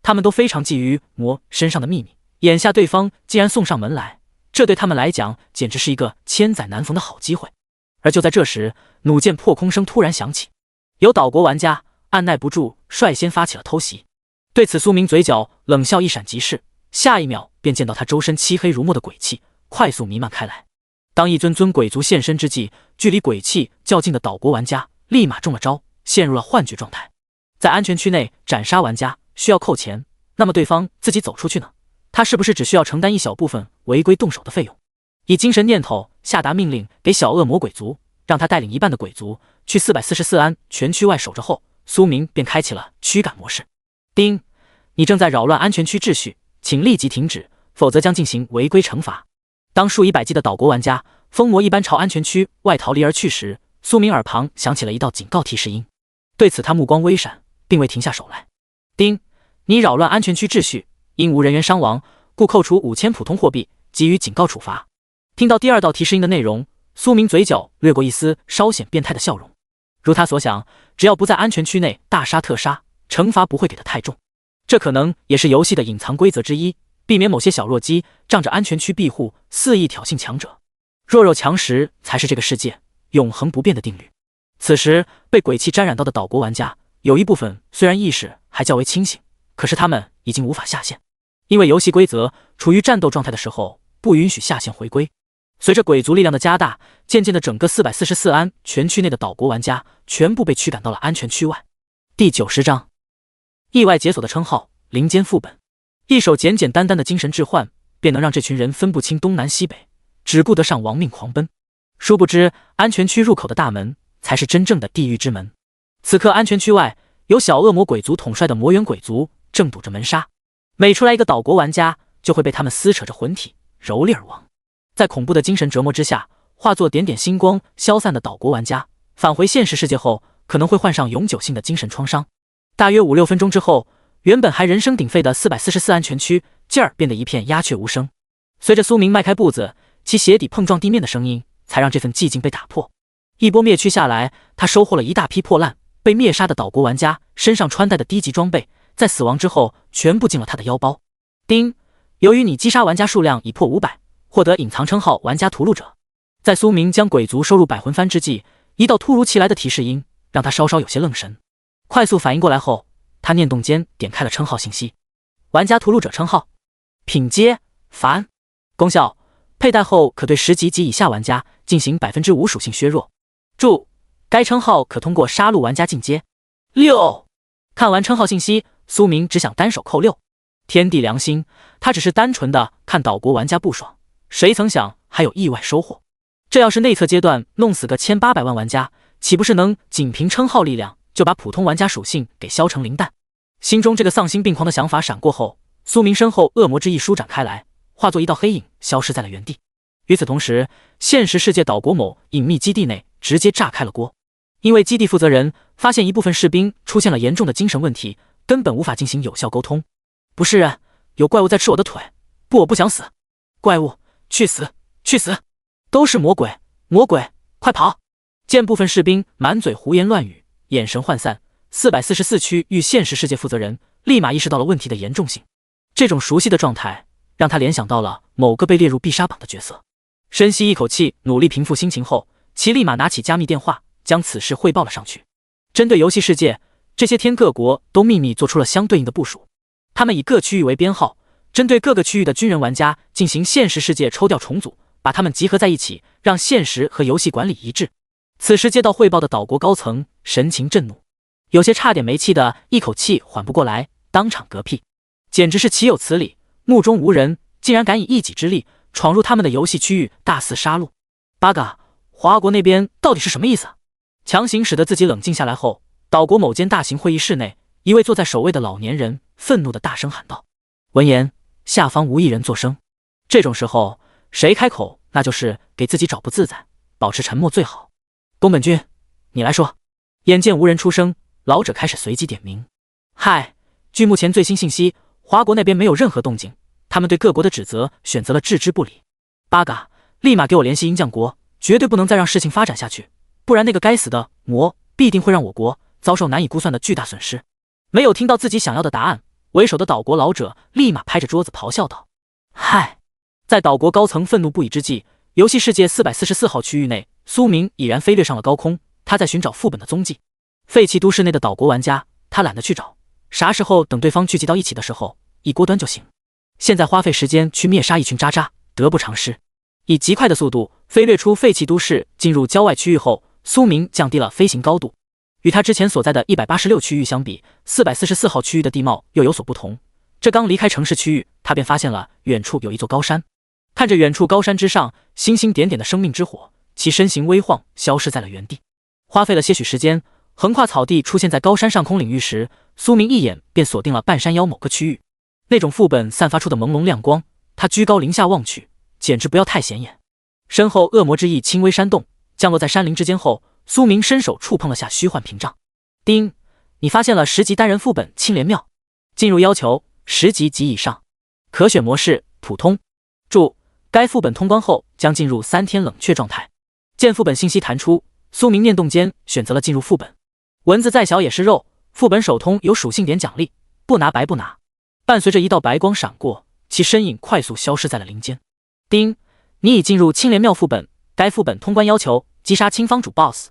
他们都非常觊觎魔身上的秘密，眼下对方竟然送上门来，这对他们来讲简直是一个千载难逢的好机会。而就在这时，弩箭破空声突然响起，有岛国玩家按耐不住，率先发起了偷袭。对此，苏明嘴角冷笑一闪即逝，下一秒便见到他周身漆黑如墨的鬼气快速弥漫开来。当一尊尊鬼族现身之际，距离鬼气较近的岛国玩家立马中了招，陷入了幻觉状态。在安全区内斩杀玩家需要扣钱，那么对方自己走出去呢？他是不是只需要承担一小部分违规动手的费用？以精神念头下达命令给小恶魔鬼族，让他带领一半的鬼族去444安全区外守着后，苏明便开启了驱赶模式。叮，你正在扰乱安全区秩序，请立即停止，否则将进行违规惩罚。当数以百计的岛国玩家疯魔一般朝安全区外逃离而去时，苏明耳旁响起了一道警告提示音。对此他目光微闪，并未停下手来。叮，你扰乱安全区秩序，因无人员伤亡，故扣除5000普通货币，给予警告处罚。听到第二道提示音的内容，苏明嘴角掠过一丝稍显变态的笑容。如他所想，只要不在安全区内大杀特杀，惩罚不会给他太重。这可能也是游戏的隐藏规则之一，避免某些小弱鸡仗着安全区庇护肆意挑衅强者。弱肉强食才是这个世界永恒不变的定律。此时被鬼气沾染到的岛国玩家，有一部分虽然意识还较为清醒，可是他们已经无法下线，因为游戏规则处于战斗状态的时候不允许下线回归。随着鬼族力量的加大，渐渐的整个444安全区内的岛国玩家全部被驱赶到了安全区外。第90章意外解锁的称号灵间副本，一手简简单单的精神置换便能让这群人分不清东南西北，只顾得上亡命狂奔。殊不知安全区入口的大门才是真正的地狱之门。此刻安全区外有小恶魔鬼族统帅的魔猿鬼族正堵着门杀，每出来一个岛国玩家就会被他们撕扯着魂体蹂躏而亡。在恐怖的精神折磨之下，化作点点星光消散的岛国玩家返回现实世界后，可能会患上永久性的精神创伤。大约5-6分钟之后，原本还人声鼎沸的444安全区劲儿变得一片鸦雀无声。随着苏明迈开步子，其鞋底碰撞地面的声音才让这份寂静被打破。一波灭区下来，他收获了一大批破烂被灭杀的岛国玩家身上穿戴的低级装备，在死亡之后全部进了他的腰包。叮，由于你击杀玩家数量已破500，获得隐藏称号玩家屠戮者。在苏明将鬼族收入百魂幡之际，一道突如其来的提示音让他稍稍有些愣神。快速反应过来后，他念动间点开了称号信息，玩家屠戮者称号，品阶凡，功效佩戴后可对10级及以下玩家进行 5% 属性削弱。注：该称号可通过杀戮玩家进阶。6。看完称号信息，苏明只想单手扣6。天地良心，他只是单纯的看岛国玩家不爽，谁曾想还有意外收获。这要是内测阶段弄死个1800万玩家，岂不是能仅凭称号力量就把普通玩家属性给削成零蛋？心中这个丧心病狂的想法闪过后，苏明身后恶魔之翼舒展开来，化作一道黑影消失在了原地。与此同时，现实世界岛国某隐秘基地内直接炸开了锅，因为基地负责人发现一部分士兵出现了严重的精神问题，根本无法进行有效沟通。不是人，有怪物在吃我的腿，不，我不想死。怪物，去死，去死！都是魔鬼，魔鬼，快跑！见部分士兵满嘴胡言乱语，眼神涣散，444区域现实世界负责人立马意识到了问题的严重性。这种熟悉的状态让他联想到了某个被列入必杀榜的角色。深吸一口气，努力平复心情后，其立马拿起加密电话，将此事汇报了上去。针对游戏世界，这些天各国都秘密做出了相对应的部署。他们以各区域为编号，针对各个区域的军人玩家进行现实世界抽调重组，把他们集合在一起，让现实和游戏管理一致。此时接到汇报的岛国高层神情震怒，有些差点没气的一口气缓不过来，当场嗝屁，简直是岂有此理！目中无人，竟然敢以一己之力闯入他们的游戏区域，大肆杀戮。八嘎，华国那边到底是什么意思？强行使得自己冷静下来后，岛国某间大型会议室内，一位坐在首位的老年人愤怒地大声喊道。闻言，下方无一人作声。这种时候，谁开口那就是给自己找不自在，保持沉默最好。宫本君，你来说。眼见无人出声，老者开始随机点名。嗨，据目前最新信息，华国那边没有任何动静，他们对各国的指责选择了置之不理。八嘎，立马给我联系鹰将国，绝对不能再让事情发展下去，不然那个该死的魔必定会让我国遭受难以估算的巨大损失。没有听到自己想要的答案，为首的岛国老者立马拍着桌子咆哮道：嗨！在岛国高层愤怒不已之际，游戏世界444号区域内，苏明已然飞掠上了高空，他在寻找副本的踪迹。废弃都市内的岛国玩家，他懒得去找，啥时候等对方聚集到一起的时候，一锅端就行。现在花费时间去灭杀一群渣渣，得不偿失。以极快的速度飞掠出废弃都市，进入郊外区域后，苏明降低了飞行高度。与他之前所在的186区域相比，444号区域的地貌又有所不同。这刚离开城市区域，他便发现了远处有一座高山。看着远处高山之上星星点点的生命之火，其身形微晃，消失在了原地。花费了些许时间，横跨草地出现在高山上空领域时，苏明一眼便锁定了半山腰某个区域。那种副本散发出的朦胧亮光，他居高临下望去，简直不要太显眼。身后恶魔之翼轻微扇动，降落在山林之间后，苏明伸手触碰了下虚幻屏障。叮，你发现了10级单人副本青莲庙，进入要求10级及以上，可选模式普通。注：该副本通关后将进入3天冷却状态。见副本信息弹出，苏明念动间选择了进入副本。文字再小也是肉，副本首通有属性点奖励，不拿白不拿。伴随着一道白光闪过，其身影快速消失在了林间。叮，你已进入青莲庙副本，该副本通关要求击杀青方主 BOSS，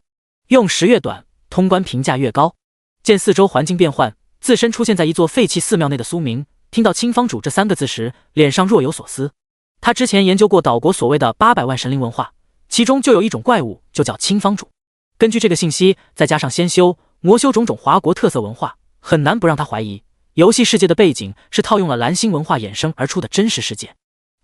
用时越短，通关评价越高。见四周环境变换，自身出现在一座废弃寺庙内的苏明，听到青方主这3个字时，脸上若有所思。他之前研究过岛国所谓的800万神灵文化，其中就有一种怪物就叫青方主。根据这个信息，再加上仙修、魔修种种华国特色文化，很难不让他怀疑游戏世界的背景是套用了蓝星文化衍生而出的真实世界。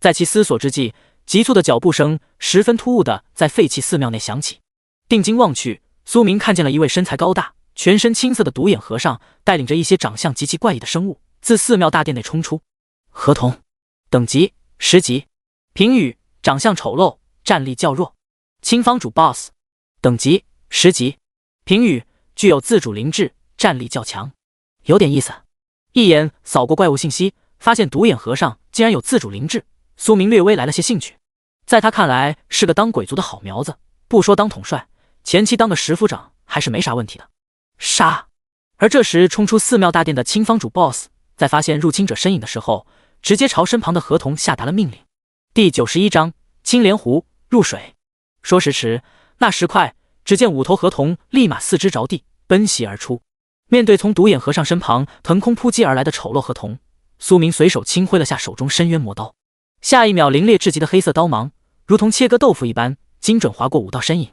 在其思索之际，急促的脚步声十分突兀的在废弃寺庙内响起。定睛望去，苏明看见了一位身材高大、全身青色的独眼和尚，带领着一些长相极其怪异的生物，自寺庙大殿内冲出。合同等级10级，评语：长相丑陋，战力较弱。青方主 BOSS 等级10级，评语：具有自主灵智，战力较强。有点意思。一眼扫过怪物信息，发现独眼和尚竟然有自主灵智，苏明略微来了些兴趣。在他看来是个当鬼族的好苗子，不说当统帅，前期当个10府长还是没啥问题的。杀！而这时冲出寺庙大殿的青方主 BOSS， 在发现入侵者身影的时候，直接朝身旁的合同下达了命令。第91章青莲湖入水。说时迟，那时快，只见5头合同立马四肢着地，奔袭而出。面对从独眼和尚身旁腾空扑击而来的丑陋合同，苏明随手轻挥了下手中深渊魔刀，下一秒凌冽至极的黑色刀芒如同切割豆腐一般精准划过5道身影。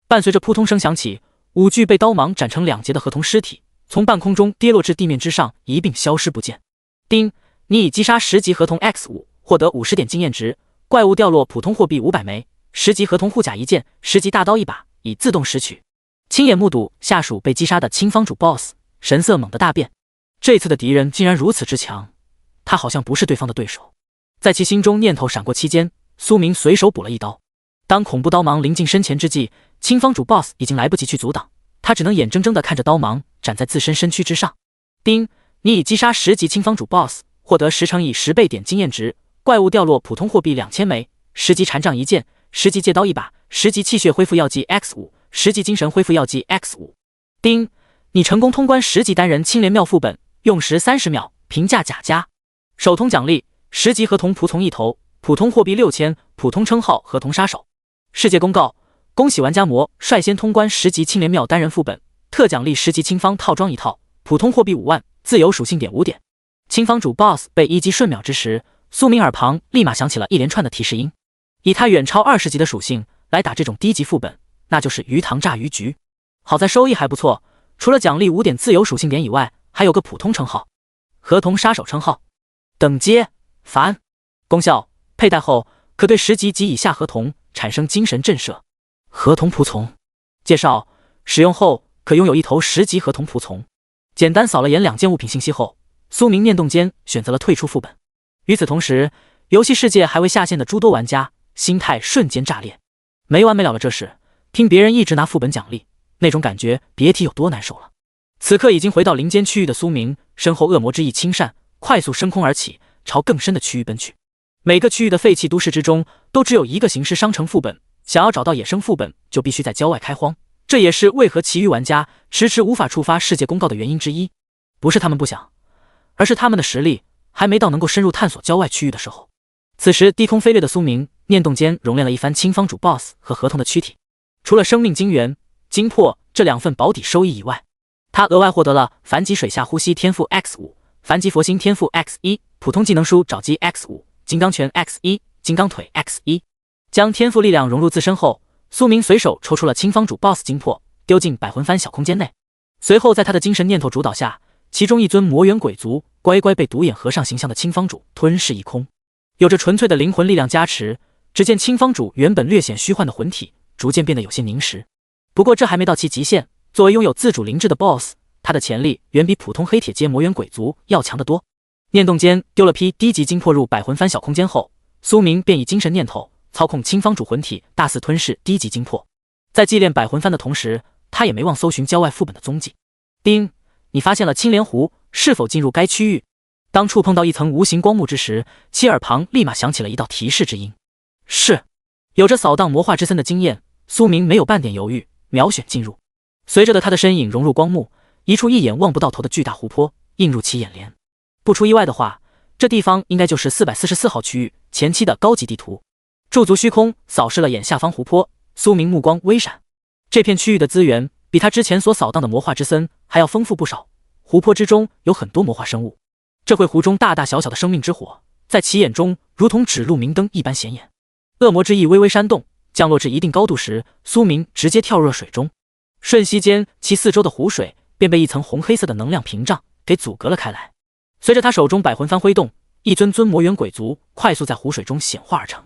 伴随着扑通声响起，5具被刀芒斩成2截的合同尸体从半空中跌落至地面之上，一并消失不见。叮，你已击杀10级合同 X5， 获得50点经验值，怪物掉落普通货币500枚，10级合同护甲1件，10级大刀1把，已自动拾取。亲眼目睹下属被击杀的青方主 BOSS， 神色猛地大变。这次的敌人竟然如此之强，他好像不是对方的对手。在其心中念头闪过期间，苏明随手补了一刀。当恐怖刀芒临近身前之际，青方主 BOSS 已经来不及去阻挡，他只能眼睁睁地看着刀芒斩在自身身躯之上。叮，你已击杀10级青方主 BOSS， 获得10乘以10倍点经验值，怪物掉落普通货币2000枚，10级禅杖1件，10级戒刀1把，10级气血恢复药剂 X5， 10级精神恢复药剂 X5。叮，你成功通关10级单人青莲庙副本，用时30秒，评价甲加。首通奖励10级合同仆从1头，普通货币6000，普通称号合同杀手。世界公告：恭喜玩家魔率先通关10级青莲庙单人副本，特奖励10级青方套装1套，普通货币5万，自由属性点5点。青方主 BOSS 被一击瞬秒之时，苏明耳旁立马响起了一连串的提示音。以他远超20级的属性来打这种低级副本，那就是鱼塘炸鱼局。好在收益还不错，除了奖励5点自由属性点以外，还有个普通称号——合同杀手称号。等阶凡，功效佩戴后可对10级及以下合同产生精神震慑。合同仆从介绍：使用后可拥有一头10级合同仆从。简单扫了眼2件物品信息后，苏明念动间选择了退出副本。与此同时，游戏世界还未下线的诸多玩家心态瞬间炸裂。没完没了了这事，听别人一直拿副本奖励，那种感觉别提有多难受了。此刻已经回到林间区域的苏明，身后恶魔之翼轻扇，快速升空而起，朝更深的区域奔去。每个区域的废弃都市之中，都只有一个行尸商城副本，想要找到野生副本，就必须在郊外开荒。这也是为何其余玩家迟迟无法触发世界公告的原因之一。不是他们不想，而是他们的实力还没到能够深入探索郊外区域的时候。此时低空飞掠的苏明，念动间熔炼了一番青方主 BOSS 和合同的躯体，除了生命精元、精魄这2份保底收益以外，他额外获得了凡级水下呼吸天赋 X5、凡级佛心天赋 X1、普通技能书爪击 X5、金刚拳 X1、金刚腿 X1。将天赋力量融入自身后，苏明随手抽出了青方主 BOSS 精魄，丢进百魂幡小空间内。随后在他的精神念头主导下，其中一尊魔猿鬼族乖乖被独眼和尚形象的青方主吞噬一空。有着纯粹的灵魂力量加持，只见青方主原本略显虚幻的魂体逐渐变得有些凝实。不过这还没到其极限，作为拥有自主灵智的 BOSS， 他的潜力远比普通黑铁阶魔猿鬼族要强得多。念动间丢了批低级精魄入百魂幡小空间后，苏明便以精神念头操控青方主魂体大肆吞噬低级精魄。在祭炼百魂幡的同时，他也没忘搜寻郊外副本的踪迹。丁，你发现了青莲湖，是否进入该区域？当触碰到一层无形光幕之时，其耳旁立马响起了一道提示之音。是。有着扫荡魔化之森的经验，苏明没有半点犹豫，秒选进入。随着他的身影融入光幕，一处一眼望不到头的巨大湖泊映入其眼帘。不出意外的话，这地方应该就是444号区域前期的高级地图。驻足虚空，扫视了眼下方湖泊，苏明目光微闪。这片区域的资源比他之前所扫荡的魔化之森还要丰富不少。湖泊之中有很多魔化生物，这会湖中大大小小的生命之火，在其眼中如同指路明灯一般显眼。恶魔之翼微微扇动，降落至一定高度时，苏明直接跳入了水中。瞬息间，其四周的湖水便被一层红黑色的能量屏障给阻隔了开来。随着他手中百魂幡挥动，一尊尊魔猿鬼族快速在湖水中显化而成。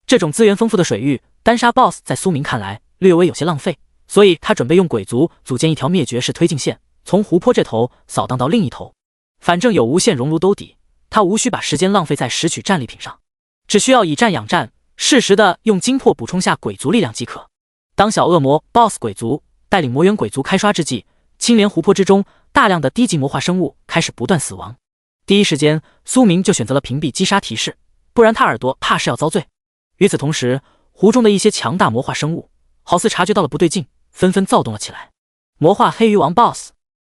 这种资源丰富的水域，单杀 BOSS 在苏明看来略微有些浪费，所以他准备用鬼族组建一条灭绝式推进线，从湖泊这头扫荡到另一头。反正有无限熔炉兜底，他无需把时间浪费在拾取战利品上，只需要以战养战，适时的用精魄补充下鬼族力量即可。当小恶魔 BOSS 鬼族带领魔猿鬼族开刷之际，青莲湖泊之中大量的低级魔化生物开始不断死亡。第一时间，苏明就选择了屏蔽击杀提示，不然他耳朵怕是要遭罪。与此同时，湖中的一些强大魔化生物好似察觉到了不对劲，纷纷躁动了起来。魔化黑鱼王 BOSS，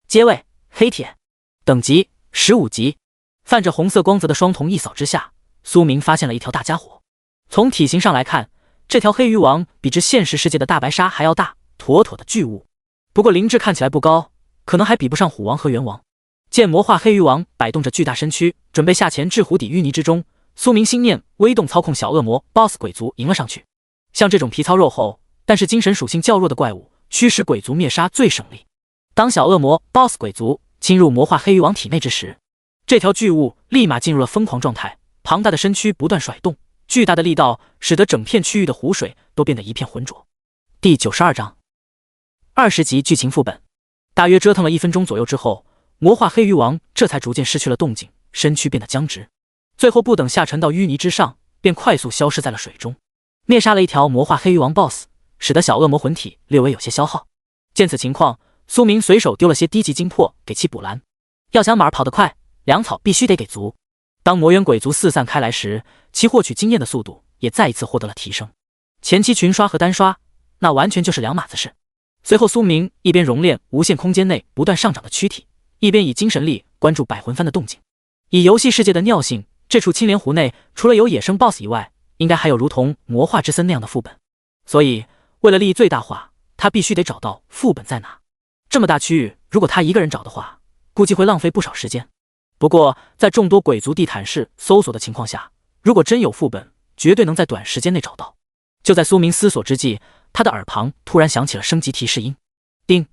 阶位黑铁，等级15级。泛着红色光泽的双瞳一扫之下，苏明发现了一条大家伙。从体型上来看，这条黑鱼王比之现实世界的大白鲨还要大，妥妥的巨物。不过灵智看起来不高，可能还比不上虎王和猿王。见魔化黑鱼王摆动着巨大身躯，准备下潜至湖底淤泥之中，苏明心念微动，操控小恶魔 BOSS 鬼族迎了上去。像这种皮糙肉厚但是精神属性较弱的怪物，驱使鬼族灭杀最省力。当小恶魔 BOSS 鬼族侵入魔化黑鱼王体内之时，这条巨物立马进入了疯狂状态，庞大的身躯不断甩动，巨大的力道使得整片区域的湖水都变得一片浑浊。第92章20级剧情副本。大约折腾了1分钟左右之后，魔化黑鱼王这才逐渐失去了动静，身躯变得僵直，最后不等下沉到淤泥之上，便快速消失在了水中。灭杀了一条魔化黑鱼王 BOSS， 使得小恶魔魂体略微有些消耗。见此情况，苏明随手丢了些低级精魄给其补蓝。要想马儿跑得快，粮草必须得给足。当魔猿鬼族四散开来时，其获取经验的速度也再一次获得了提升。前期群刷和单刷，那完全就是两码子事。随后苏明一边熔炼无限空间内不断上涨的躯体，一边以精神力关注百魂幡的动静。以游戏世界的尿性，这处青莲湖内除了有野生 BOSS 以外，应该还有如同魔化之森那样的副本。所以为了利益最大化，他必须得找到副本在哪。这么大区域，如果他一个人找的话，估计会浪费不少时间。不过在众多鬼族地毯式搜索的情况下，如果真有副本，绝对能在短时间内找到。就在苏明思索之际，他的耳旁突然响起了升级提示音：叮，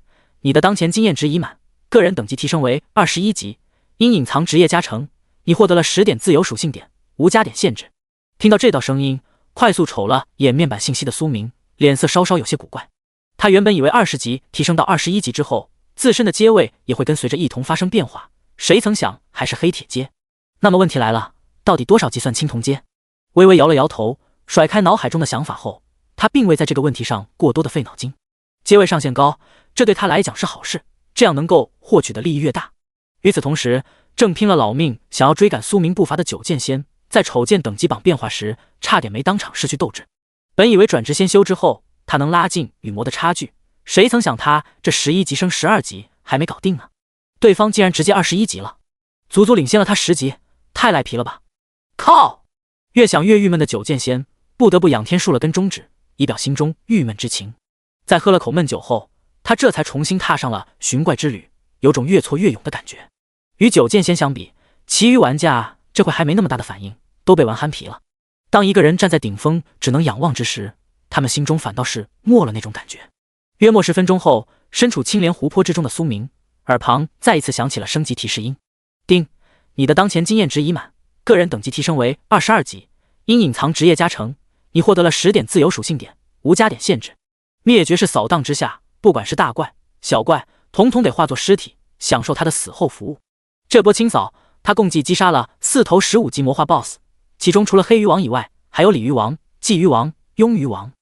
你的当前经验值已满，个人等级提升为21级，因隐藏职业加成，你获得了10点自由属性点，无加点限制。听到这道声音，快速瞅了眼面板信息的苏明，脸色稍稍有些古怪。他原本以为20级提升到21级之后，自身的阶位也会跟随着一同发生变化，谁曾想还是黑铁阶。那么问题来了，到底多少级算青铜阶？微微摇了摇头，甩开脑海中的想法后，他并未在这个问题上过多的费脑筋。阶位上限高，这对他来讲是好事，这样能够获取的利益越大。与此同时，正拼了老命想要追赶苏明步伐的九剑仙，在瞅见等级榜变化时，差点没当场失去斗志。本以为转职先修之后，他能拉近与魔的差距，谁曾想他这11级升12级还没搞定呢，对方竟然直接21级了，足足领先了他10级，太赖皮了吧！靠！越想越郁闷的九剑仙不得不仰天竖了根中指，以表心中郁闷之情。在喝了口闷酒后，他这才重新踏上了寻怪之旅，有种越挫越勇的感觉。与九剑仙相比，其余玩家这回还没那么大的反应，都被玩憨皮了。当一个人站在顶峰只能仰望之时，他们心中反倒是没了那种感觉。约莫10分钟后，身处青莲湖泊之中的苏明耳旁再一次响起了升级提示音：叮，你的当前经验值已满，个人等级提升为22级，因隐藏职业加成，你获得了10点自由属性点，无加点限制。灭绝式扫荡之下，不管是大怪小怪，统统得化作尸体，享受他的死后服务。这波清扫，他共计击杀了4头15级魔化 BOSS， 其中除了黑鱼王以外，还有鲤鱼王、鲫鱼王、庸鱼王，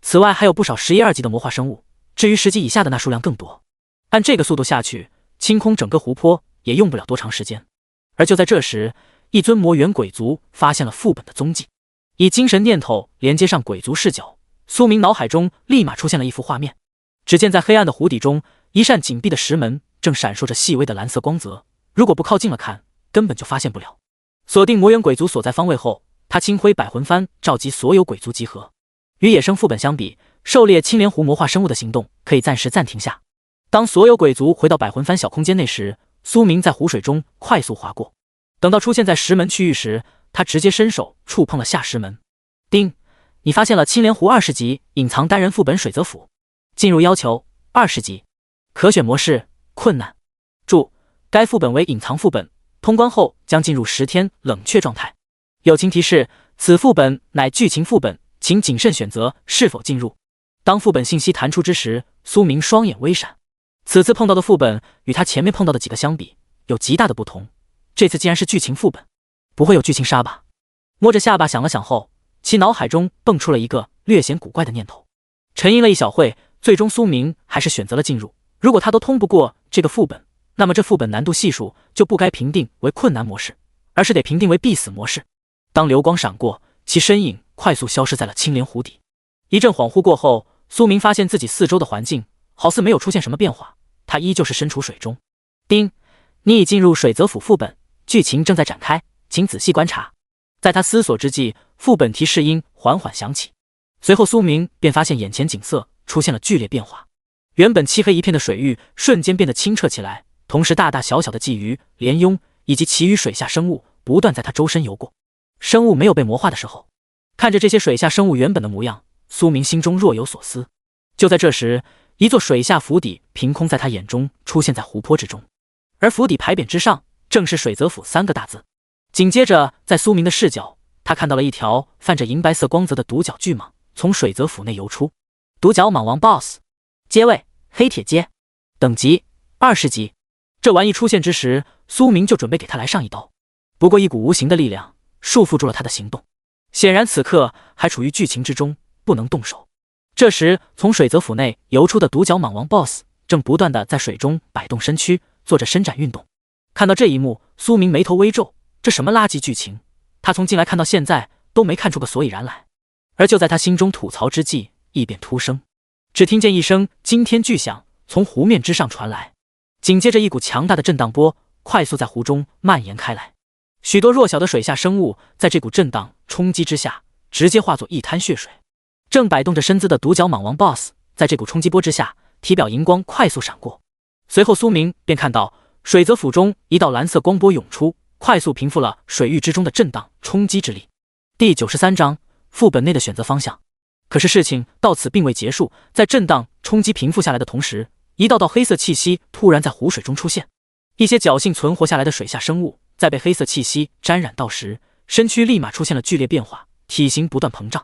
此外还有不少11、2级的魔化生物，至于10级以下的那数量更多。按这个速度下去，清空整个湖泊也用不了多长时间。而就在这时，一尊魔猿鬼族发现了副本的踪迹，以精神念头连接上鬼族视角，苏明脑海中立马出现了一幅画面。只见在黑暗的湖底中，一扇紧闭的石门正闪烁着细微的蓝色光泽，如果不靠近了看，根本就发现不了。锁定魔猿鬼族所在方位后，他轻挥百魂幡召集所有鬼族集合。与野生副本相比，狩猎青莲湖魔化生物的行动可以暂时暂停下。当所有鬼族回到百魂幡小空间内时，苏明在湖水中快速划过。等到出现在石门区域时，他直接伸手触碰了下石门。叮，你发现了青莲湖20级隐藏单人副本水泽府，进入要求20级，可选模式困难。注：该副本为隐藏副本，通关后将进入10天冷却状态。友情提示：此副本乃剧情副本，请谨慎选择是否进入。当副本信息弹出之时，苏明双眼微闪。此次碰到的副本与他前面碰到的几个相比，有极大的不同。这次竟然是剧情副本，不会有剧情杀吧？摸着下巴想了想后，其脑海中蹦出了一个略显古怪的念头。沉吟了一小会，最终苏明还是选择了进入。如果他都通不过这个副本，那么这副本难度系数就不该评定为困难模式，而是得评定为必死模式。当流光闪过，其身影快速消失在了青莲湖底。一阵恍惚过后，苏明发现自己四周的环境好似没有出现什么变化，他依旧是身处水中。叮，你已进入水泽府副本，剧情正在展开，请仔细观察。在他思索之际，副本提示音缓缓响起，随后苏明便发现眼前景色出现了剧烈变化。原本漆黑一片的水域瞬间变得清澈起来，同时大大小小的鲫鱼、莲庸以及其余水下生物不断在他周身游过。生物没有被魔化的时候，看着这些水下生物原本的模样，苏明心中若有所思。就在这时，一座水下府邸凭空在他眼中出现在湖泊之中，而府邸牌匾之上正是水泽府3个大字。紧接着，在苏明的视角，他看到了一条泛着银白色光泽的独角巨蟒从水泽府内游出。独角蟒王 BOSS， 阶位黑铁阶，等级20级。这玩意出现之时，苏明就准备给他来上一刀，不过一股无形的力量束缚住了他的行动。显然此刻还处于剧情之中，不能动手。这时，从水泽府内游出的独角蟒王 BOSS 正不断的在水中摆动身躯，做着伸展运动。看到这一幕，苏明眉头微皱，这什么垃圾剧情？他从进来看到现在都没看出个所以然来。而就在他心中吐槽之际，异变突生，只听见一声惊天巨响从湖面之上传来，紧接着一股强大的震荡波快速在湖中蔓延开来。许多弱小的水下生物在这股震荡冲击之下，直接化作一滩血水。正摆动着身姿的独角蟒王 BOSS 在这股冲击波之下，体表银光快速闪过。随后苏明便看到水泽府中一道蓝色光波涌出，快速平复了水域之中的震荡冲击之力。第93章副本内的选择方向。可是事情到此并未结束，在震荡冲击平复下来的同时，一道道黑色气息突然在湖水中出现。一些侥幸存活下来的水下生物在被黑色气息沾染到时，身躯立马出现了剧烈变化，体型不断膨胀。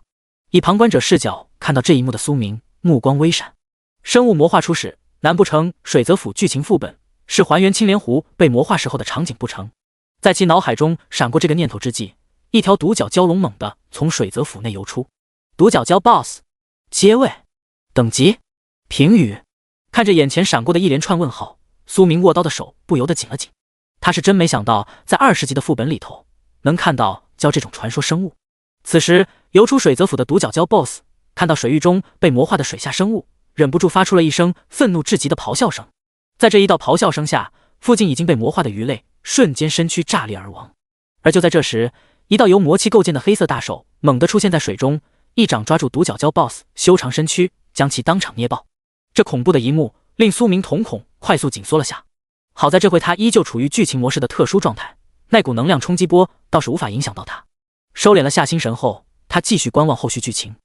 以旁观者视角看到这一幕的苏明目光微闪。生物魔化初始，难不成水泽府剧情副本是还原青莲湖被魔化时候的场景不成？在其脑海中闪过这个念头之际，一条独角蛟龙猛地从水泽府内游出。独角蛟 BOSS 阶位等级评语。看着眼前闪过的一连串问号，苏明握刀的手不由得紧了紧。他是真没想到在20级的副本里头能看到蛟这种传说生物。此时游出水泽府的独角蛟 BOSS 看到水域中被魔化的水下生物，忍不住发出了一声愤怒至极的咆哮声。在这一道咆哮声下，附近已经被魔化的鱼类瞬间身躯炸裂而亡。而就在这时，一道由魔气构建的黑色大手猛地出现在水中，一掌抓住独角蛟 BOSS 修长身躯，将其当场捏爆。这恐怖的一幕令苏明瞳孔快速紧缩了下。好在这回他依旧处于剧情模式的特殊状态，那股能量冲击波倒是无法影响到他。收敛了下心神后，他继续观望后续剧情。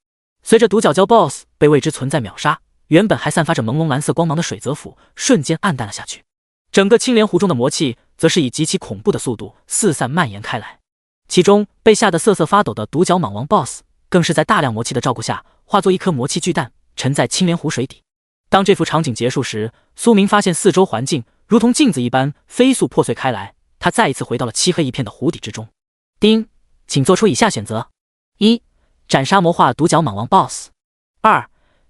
随着独角蛟 BOSS 被未知存在秒杀，原本还散发着朦胧蓝色光芒的水泽府瞬间暗淡了下去。整个青莲湖中的魔气则是以极其恐怖的速度四散蔓延开来。其中被吓得瑟瑟发抖的独角蟒王 BOSS 更是在大量魔气的照顾下化作一颗魔气巨蛋，沉在青莲湖水底。当这幅场景结束时，苏明发现四周环境如同镜子一般飞速破碎开来，他再一次回到了漆黑一片的湖底之中。丁，请做出以下选择： 1. 斩杀魔化独角蟒王 BOSS。 2.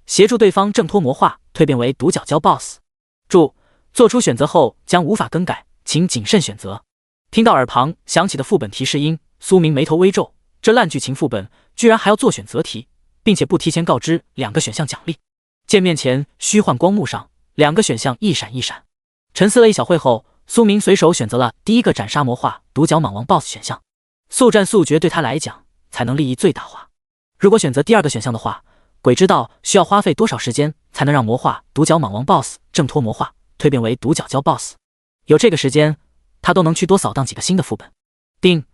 协助对方挣脱魔化，蜕变为独角蛟 BOSS。 注：做出选择后将无法更改，请谨慎选择。听到耳旁响起的副本提示音，苏明眉头微皱，这烂剧情副本居然还要做选择题，并且不提前告知2个选项奖励。见面前虚幻光幕上2个选项一闪一闪，沉思了一小会后，苏明随手选择了第一个斩杀魔化独角蟒王 BOSS 选项。速战速决对他来讲才能利益最大化。如果选择第2个选项的话，鬼知道需要花费多少时间才能让魔化独角蟒王 BOSS 挣脱魔化，蜕变为独角蛟 BOSS。 有这个时间，他都能去多扫荡几个新的副本。丁，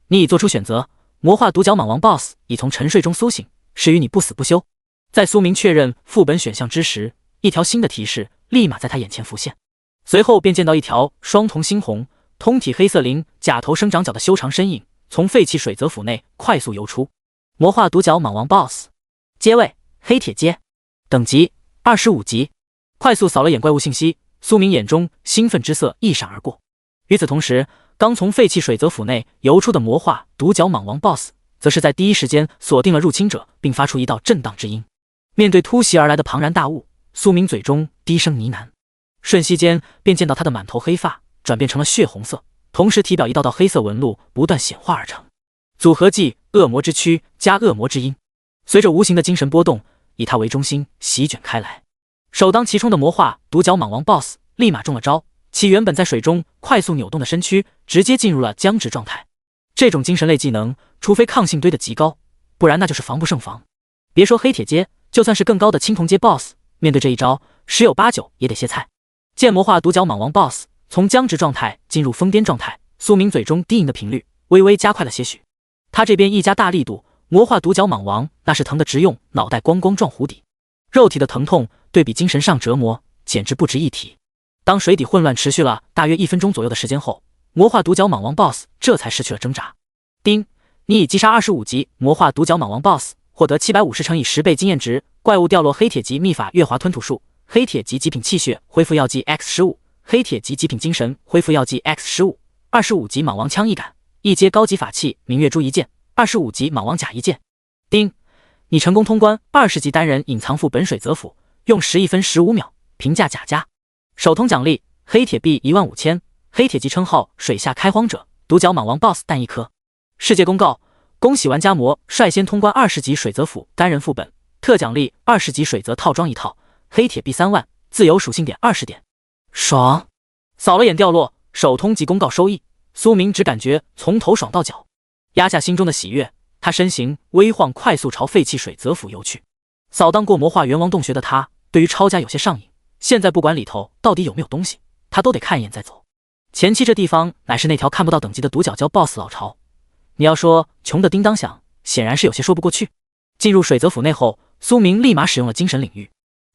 你已做出选择，魔化独角蟒王 BOSS 已从沉睡中苏醒，是与你不死不休。在苏明确认副本选项之时，一条新的提示立马在他眼前浮现，随后便见到一条双瞳猩红、通体黑色鳞、甲头生长角的修长身影从废弃水泽府内快速游出。魔化独角蟒王 BOSS， 阶位黑铁阶，等级25级。快速扫了眼怪物信息，苏明眼中兴奋之色一闪而过。与此同时，刚从废弃水泽府内游出的魔化独角蟒王 BOSS 则是在第一时间锁定了入侵者，并发出一道震荡之音。面对突袭而来的庞然大物，苏明嘴中低声呢喃，瞬息间便见到他的满头黑发转变成了血红色，同时体表一道道黑色纹路不断显化而成。组合技恶魔之躯加恶魔之音，随着无形的精神波动以他为中心席卷开来。首当其冲的魔化独角蟒王 BOSS 立马中了招，其原本在水中快速扭动的身躯直接进入了僵直状态。这种精神类技能，除非抗性堆得极高，不然那就是防不胜防。别说黑铁阶，就算是更高的青铜阶 BOSS， 面对这一招十有八九也得歇菜。见魔化独角蟒王 BOSS 从僵直状态进入疯癫状态，苏明嘴中低吟的频率微微加快了些许。他这边一加大力度，魔化独角蟒王那是疼得直用脑袋咣咣撞湖底，肉体的疼痛对比精神上折磨简直不值一提。当水底混乱持续了大约1分钟左右的时间后，魔化独角蟒王 BOSS 这才失去了挣扎。丁，你已击杀25级魔化独角蟒王 BOSS， 获得750乘以10倍经验值，怪物掉落黑铁级秘法月华吞吐术，黑铁级极品气血恢复药剂 X15， 黑铁级极品精神恢复药剂 X15， 25级蟒王枪一杆，一阶高级法器明月珠一件，25级蟒王甲一件。丁，你成功通关20级单人隐藏副本水泽府，用11分15秒，评价甲加。首通奖励黑铁币15000，黑铁级称号水下开荒者，独角蟒王 BOSS 蛋1颗。世界公告，恭喜玩家魔率先通关20级水泽府单人副本，特奖励20级水泽套装1套，黑铁币3万，自由属性点20点。爽！扫了眼掉落，首通及公告收益，苏明只感觉从头爽到脚，压下心中的喜悦，他身形微晃，快速朝废弃水泽府游去。扫荡过魔化元王洞穴的他，对于抄家有些上瘾，现在不管里头到底有没有东西，他都得看一眼再走。前期这地方乃是那条看不到等级的独角蛟 BOSS 老巢，你要说穷得叮当响，显然是有些说不过去。进入水泽府内后，苏明立马使用了精神领域，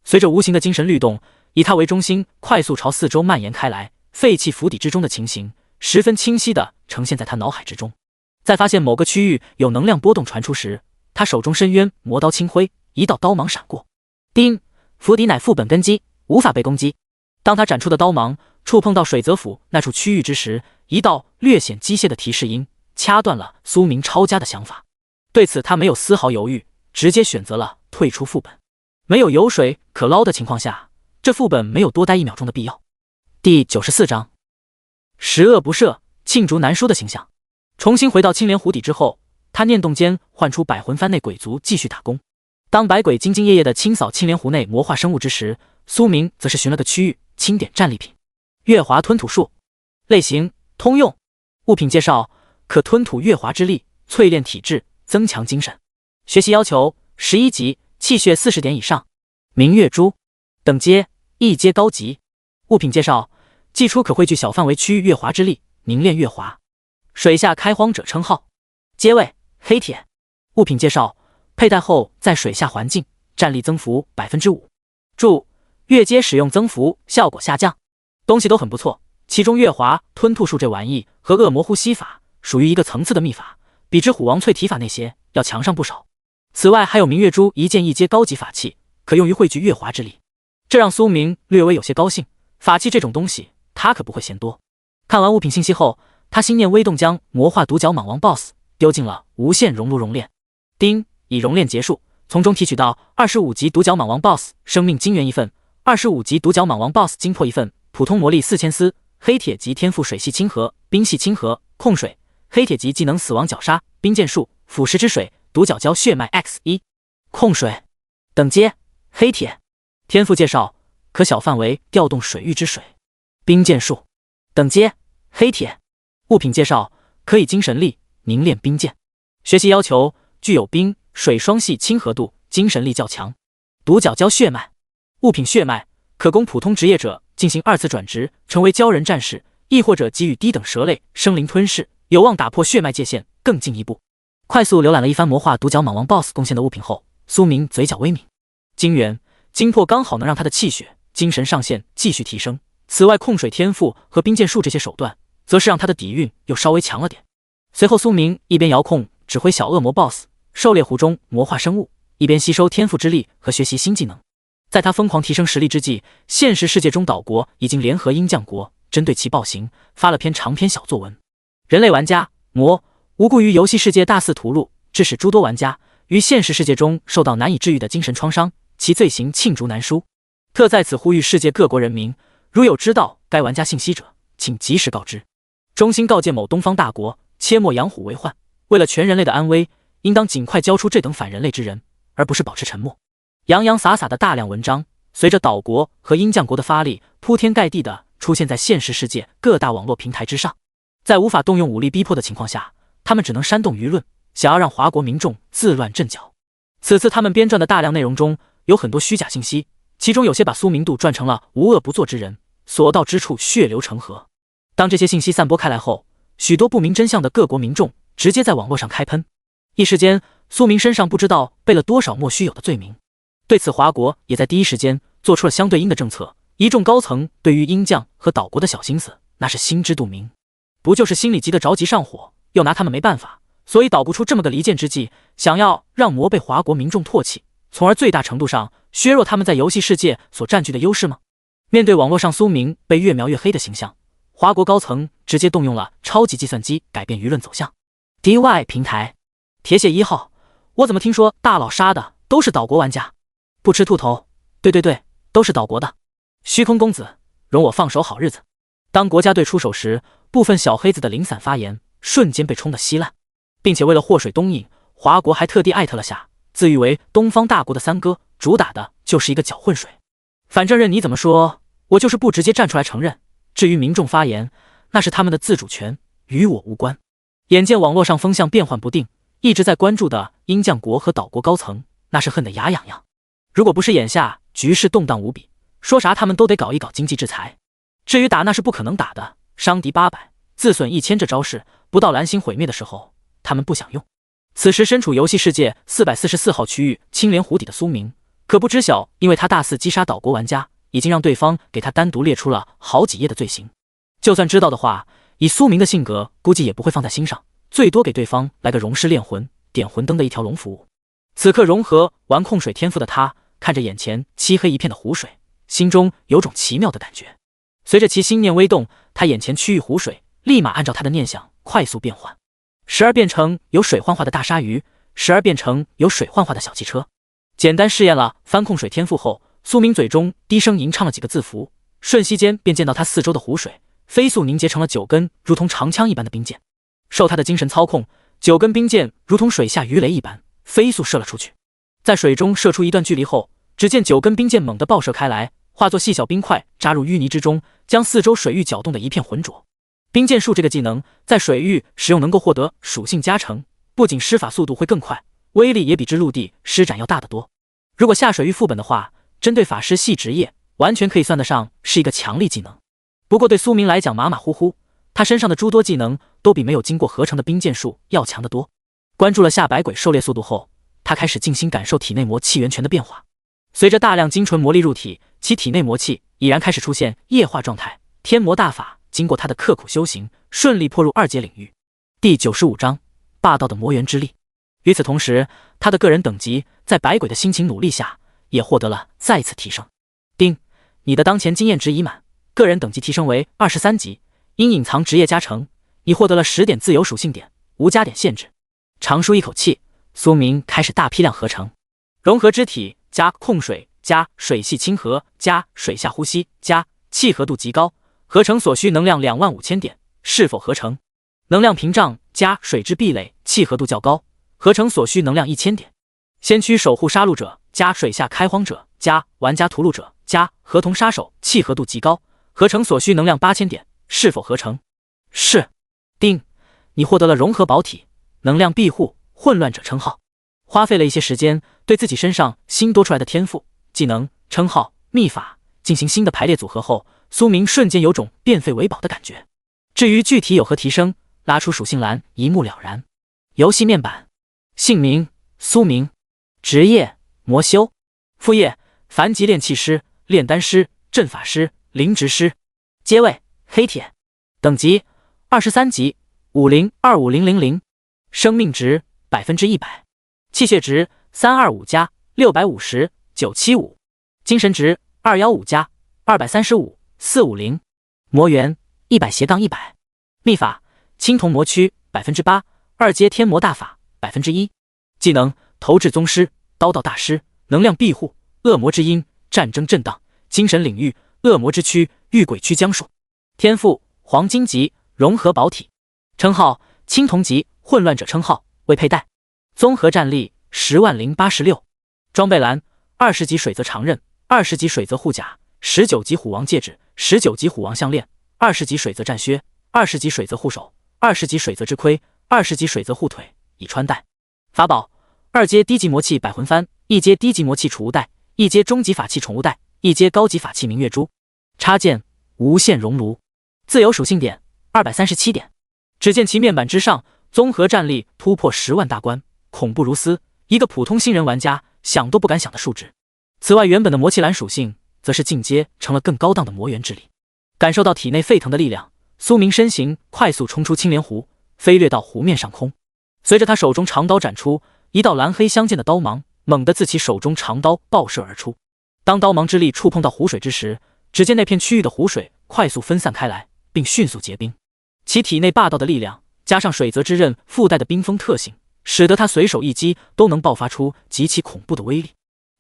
随着无形的精神律动，以他为中心，快速朝四周蔓延开来。废弃府邸之中的情形，十分清晰地呈现在他脑海之中。在发现某个区域有能量波动传出时，他手中深渊魔刀轻挥，一道刀芒闪过。丁，府邸乃副本根基，无法被攻击。当他展出的刀芒触碰到水泽府那处区域之时，一道略显机械的提示音掐断了苏明抄家的想法。对此他没有丝毫犹豫，直接选择了退出副本。没有油水可捞的情况下，这副本没有多待1秒钟的必要。第94章，十恶不赦，罄竹难书的形象。重新回到青莲湖底之后，他念动间唤出百魂幡内鬼族继续打工。当百鬼兢兢业业地清扫青莲湖内魔化生物之时，苏明则是寻了个区域清点战利品。月华吞吐术，类型通用，物品介绍：可吞吐月华之力，淬炼体质，增强精神。学习要求11级，气血40点以上。明月珠，等阶1阶高级。物品介绍：祭出可汇聚小范围区域月华之力，凝练月华。水下开荒者称号，阶位黑铁。物品介绍：佩戴后在水下环境战力增幅 5%。注：越阶使用增幅效果下降。东西都很不错，其中月华吞吐术这玩意和恶魔呼吸法属于一个层次的秘法，比之虎王淬体法那些要强上不少。此外还有明月珠一件1阶高级法器，可用于汇聚月华之力，这让苏明略微有些高兴。法器这种东西他可不会嫌多。看完物品信息后，他心念微动，将魔化独角蟒王 BOSS 丢进了无限熔炉熔炼。丁，已熔炼结束，从中提取到25级独角蟒王 BOSS 生命晶元1份，25级独角蟒王 BOSS 精魄1份，普通魔力4000丝，黑铁级天赋水系清河、冰系清河、控水，黑铁级技能死亡绞杀、冰剑术、腐蚀之水、独角蛟血脉 X1。控水，等阶黑铁。天赋介绍：可小范围调动水域之水。冰剑术，等阶黑铁。物品介绍：可以精神力凝练冰剑。学习要求：具有冰水双系亲和度，精神力较强。独角蛟血脉。物品血脉可供普通职业者进行2次转职，成为鲛人战士，亦或者给予低等蛇类生灵吞噬，有望打破血脉界限更进一步。快速浏览了一番魔化独角蟒王 BOSS 贡献的物品后，苏明嘴角微抿。精元精魄刚好能让他的气血精神上限继续提升，此外控水天赋和冰剑术这些手段则是让他的底蕴又稍微强了点。随后苏明一边遥控指挥小恶魔 BOSS 狩猎湖中魔化生物，一边吸收天赋之力和学习新技能。在他疯狂提升实力之际，现实世界中岛国已经联合鹰将国针对其暴行发了篇长篇小作文。人类玩家魔无故于游戏世界大肆屠戮，致使诸多玩家于现实世界中受到难以治愈的精神创伤，其罪行罄竹难书。特在此呼吁世界各国人民，如有知道该玩家信息者，请及时告知。衷心告诫某东方大国，切莫养虎为患，为了全人类的安危，应当尽快交出这等反人类之人，而不是保持沉默。洋洋洒洒的大量文章随着岛国和鹰将国的发力，铺天盖地的出现在现实世界各大网络平台之上。在无法动用武力逼迫的情况下，他们只能煽动舆论，想要让华国民众自乱阵脚。此次他们编撰的大量内容中有很多虚假信息，其中有些把苏明度撰成了无恶不作之人，所到之处血流成河。当这些信息散播开来后，许多不明真相的各国民众直接在网络上开喷，一时间苏明身上不知道背了多少莫须有的罪名。对此华国也在第一时间做出了相对应的政策，一众高层对于鹰将和岛国的小心思那是心知肚明，不就是心里急得着急上火，又拿他们没办法，所以捣鼓出这么个离间之计，想要让魔被华国民众唾弃，从而最大程度上削弱他们在游戏世界所占据的优势吗？面对网络上苏明被越描越黑的形象，华国高层直接动用了超级计算机改变舆论走向。 DY 平台铁血1号，我怎么听说大佬杀的都是岛国玩家？不吃兔头，对，都是岛国的。虚空公子，容我放手好日子。当国家队出手时，部分小黑子的零散发言瞬间被冲得稀烂，并且为了祸水东引，华国还特地艾特了下自誉为东方大国的三哥，主打的就是一个搅浑水。反正任你怎么说，我就是不直接站出来承认，至于民众发言，那是他们的自主权，与我无关。眼见网络上风向变幻不定，一直在关注的鹰将国和岛国高层那是恨得牙痒痒。如果不是眼下局势动荡无比，说啥他们都得搞一搞经济制裁。至于打那是不可能打的，伤敌800，自损1000这招式，不到蓝星毁灭的时候，他们不想用。此时身处游戏世界444号区域青莲湖底的苏明，可不知晓，因为他大肆击杀岛国玩家，已经让对方给他单独列出了好几页的罪行。就算知道的话，以苏明的性格，估计也不会放在心上，最多给对方来个融尸炼魂、点魂灯的一条龙服务。此刻融合完控水天赋的他，看着眼前漆黑一片的湖水，心中有种奇妙的感觉。随着其心念微动，他眼前区域湖水立马按照他的念想快速变换，时而变成有水幻化的大鲨鱼，时而变成有水幻化的小汽车。简单试验了翻控水天赋后，苏明嘴中低声吟唱了几个字符，瞬息间便见到他四周的湖水飞速凝结成了9根如同长枪一般的冰箭。受他的精神操控，9根冰箭如同水下鱼雷一般飞速射了出去。在水中射出一段距离后，只见9根冰箭猛地爆射开来，化作细小冰块扎入淤泥之中，将四周水域搅动得一片浑浊。冰箭术这个技能在水域使用能够获得属性加成，不仅施法速度会更快，威力也比之陆地施展要大得多。如果下水域副本的话，针对法师系职业完全可以算得上是一个强力技能。不过对苏明来讲马马虎虎，他身上的诸多技能都比没有经过合成的冰箭术要强得多。关注了下百鬼狩猎速度后，他开始静心感受体内魔气源泉的变化。随着大量精纯魔力入体，其体内魔气已然开始出现液化状态。天魔大法经过他的刻苦修行，顺利破入2阶领域。第95章霸道的魔源之力。与此同时，他的个人等级在百鬼的辛勤努力下也获得了再次提升。丁，你的当前经验值已满，个人等级提升为23级，因隐藏职业加成，你获得了10点自由属性点，无加点限制。长舒一口气，苏明开始大批量合成。融合肢体加控水加水系亲和加水下呼吸加契合度极高，合成所需能量25000点，是否合成？能量屏障加水之壁垒契合度较高，合成所需能量1000点。先驱守护杀戮者加水下开荒者加玩家屠戮者加合同杀手契合度极高，合成所需能量8000点，是否合成？是。丁，你获得了融合宝体、能量庇护、混乱者称号。花费了一些时间，对自己身上新多出来的天赋、技能、称号、秘法进行新的排列组合后，苏明瞬间有种变废为宝的感觉。至于具体有何提升，拉出属性栏一目了然。游戏面板：姓名苏明，职业魔修，副业凡级炼器师、炼丹师、阵法师、灵职师，阶位黑铁，等级23级50250000，生命值100%，器械值325加650 975，精神值215加235 450，魔源100/100，秘法青铜魔躯8%，二阶天魔大法1%，技能投掷宗师、刀道大师、能量庇护、恶魔之音、战争震荡、精神领域、恶魔之躯、御鬼躯僵术。天赋黄金级融合宝体，称号青铜级混乱者称号，未佩戴。综合战力100086，装备栏20级水泽长刃，20级水泽护甲，19级虎王戒指，19级虎王项链，20级水泽战靴，20级水泽护手，20级水泽之盔，20级水泽护腿，已穿戴。法宝2阶低级魔器百魂幡，1阶低级魔器储物袋，1阶中级法器宠物袋，1阶高级法器明月珠。插件无限熔炉。自由属性点237点。只见其面板之上，综合战力突破10万大关，恐怖如斯，一个普通新人玩家想都不敢想的数值。此外，原本的魔气栏属性则是进阶成了更高档的魔源之力。感受到体内沸腾的力量，苏明身形快速冲出青莲湖，飞掠到湖面上空。随着他手中长刀展出，一道蓝黑相间的刀芒猛地自其手中长刀爆射而出。当刀芒之力触碰到湖水之时，只见那片区域的湖水快速分散开来，并迅速结冰。其体内霸道的力量加上水泽之刃附带的冰封特性，使得他随手一击都能爆发出极其恐怖的威力。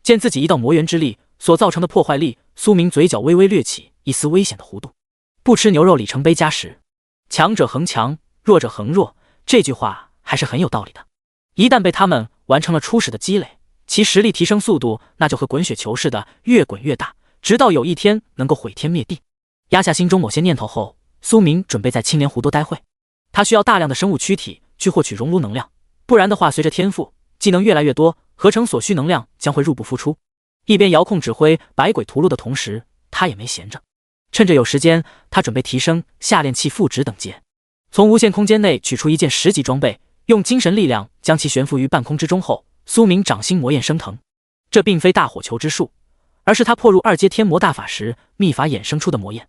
见自己一道魔源之力所造成的破坏力，苏明嘴角微微掠起一丝危险的弧度。不吃牛肉里程碑加10，强者恒强，弱者恒弱，这句话还是很有道理的。一旦被他们完成了初始的积累，其实力提升速度那就和滚雪球似的越滚越大，直到有一天能够毁天灭地。压下心中某些念头后，苏明准备在青莲湖多待会。他需要大量的生物躯体去获取熔炉能量，不然的话，随着天赋技能越来越多，合成所需能量将会入不敷出。一边遥控指挥百鬼屠戮的同时，他也没闲着。趁着有时间，他准备提升下炼器副职等阶，从无限空间内取出一件10级装备，用精神力量将其悬浮于半空之中后，苏明掌心魔焰升腾。这并非大火球之术，而是他破入2阶天魔大法时秘法衍生出的魔焰。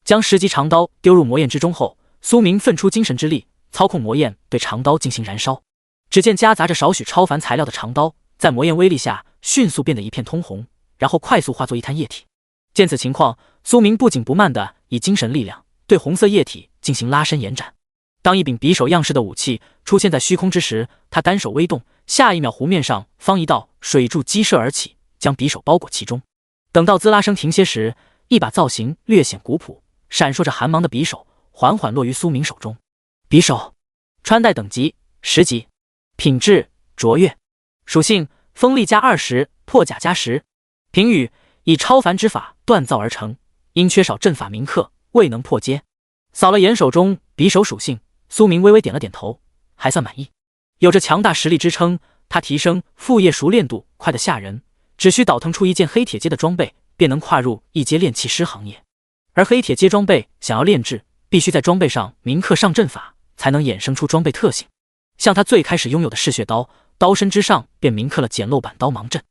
将10级长刀丢入魔焰之中后，苏明奋出精神之力，操控魔焰对长刀进行燃烧。只见夹杂着少许超凡材料的长刀，在魔焰威力下迅速变得一片通红，然后快速化作一滩液体。见此情况，苏明不紧不慢地以精神力量对红色液体进行拉伸延展。当一柄匕首样式的武器出现在虚空之时，他单手微动，下一秒湖面上方一道水柱激射而起，将匕首包裹其中。等到滋啦声停歇时，一把造型略显古朴、闪烁着寒芒的匕首缓缓落于苏明手中。匕首穿戴等级10级，品质卓越，属性锋利加20，破甲加10。评语：以超凡之法锻造而成，因缺少阵法铭刻，未能破阶。扫了眼手中匕首属性，苏明微微点了点头，还算满意。有着强大实力支撑，他提升副业熟练度快得吓人，只需倒腾出一件黑铁阶的装备，便能跨入1阶炼器师行业。而黑铁阶装备想要炼制，必须在装备上铭刻上阵法，才能衍生出装备特性。像他最开始拥有的嗜血刀，刀身之上便铭刻了简陋版刀芒阵。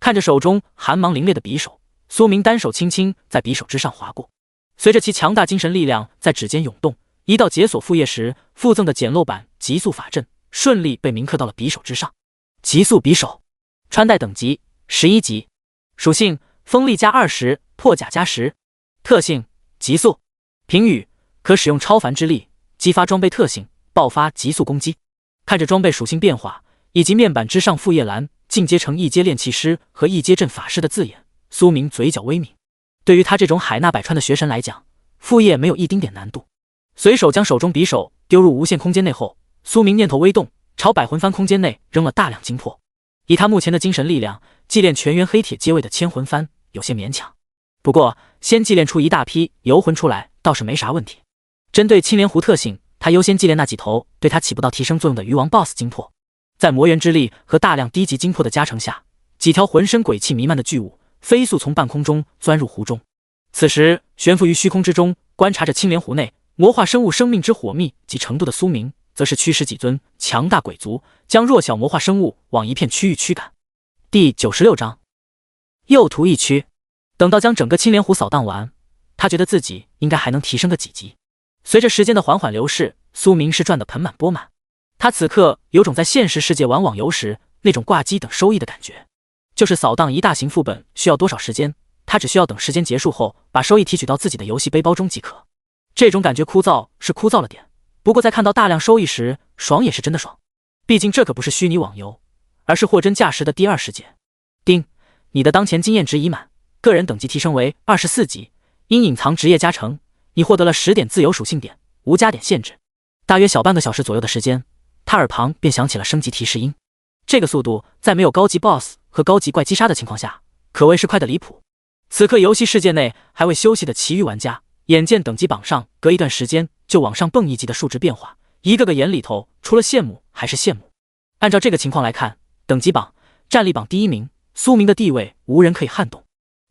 看着手中寒芒凌冽的匕首，苏明单手轻轻在匕首之上划过，随着其强大精神力量在指尖涌动，一道解锁副业时附赠的简陋版极速法阵顺利被铭刻到了匕首之上。极速匕首，穿戴等级11级，属性锋利加20，破甲加10，特性极速。评语：可使用超凡之力激发装备特性，爆发极速攻击。看着装备属性变化以及面板之上副业栏进阶成1阶炼器师和1阶阵法师的字眼，苏明嘴角微抿。对于他这种海纳百川的学神来讲，副业没有一丁点难度。随手将手中匕首丢入无限空间内后，苏明念头微动，朝百魂幡空间内扔了大量精魄。以他目前的精神力量，祭炼全员黑铁阶位的千魂幡有些勉强，不过先祭炼出一大批游魂出来倒是没啥问题。针对青莲狐特性，他优先祭炼那几头对他起不到提升作用的鱼王 BOSS 精魄。在魔元之力和大量低级精魄的加成下，几条浑身鬼气弥漫的巨物飞速从半空中钻入湖中。此时悬浮于虚空之中，观察着青莲湖内魔化生物生命之火密及程度的苏明，则是驱使几尊强大鬼族将弱小魔化生物往一片区域驱赶。第96章右图一区。等到将整个青莲湖扫荡完，他觉得自己应该还能提升个几级。随着时间的缓缓流逝，苏明是赚得盆满钵满。他此刻有种在现实世界玩网游时那种挂机等收益的感觉。就是扫荡一大型副本需要多少时间，他只需要等时间结束后把收益提取到自己的游戏背包中即可。这种感觉枯燥是枯燥了点，不过在看到大量收益时，爽也是真的爽。毕竟这可不是虚拟网游，而是货真价实的第二世界。丁，你的当前经验值已满，个人等级提升为24级，因隐藏职业加成，你获得了10点自由属性点，无加点限制。大约小半个小时左右的时间，他耳旁便响起了升级提示音。这个速度在没有高级 BOSS 和高级怪击杀的情况下，可谓是快得离谱。此刻游戏世界内还未休息的其余玩家，眼见等级榜上隔一段时间就往上蹦一级的数值变化，一个个眼里头除了羡慕还是羡慕。按照这个情况来看，等级榜、战力榜第1名苏明的地位无人可以撼动，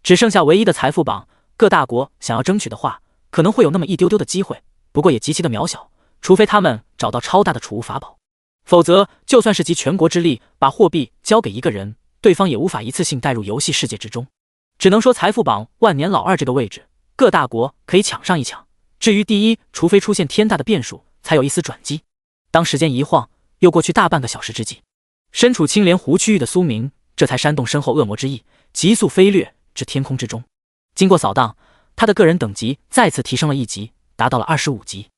只剩下唯一的财富榜，各大国想要争取的话，可能会有那么一丢丢的机会，不过也极其的渺小，除非他们找到超大的储物法宝，否则就算是集全国之力把货币交给一个人，对方也无法一次性带入游戏世界之中。只能说财富榜万年老二这个位置，各大国可以抢上一抢，至于第一，除非出现天大的变数，才有一丝转机。当时间一晃，又过去大半个小时之际，身处青莲湖区域的苏明这才煽动身后恶魔之翼，急速飞掠至天空之中。经过扫荡，他的个人等级再次提升了1级，达到了25级。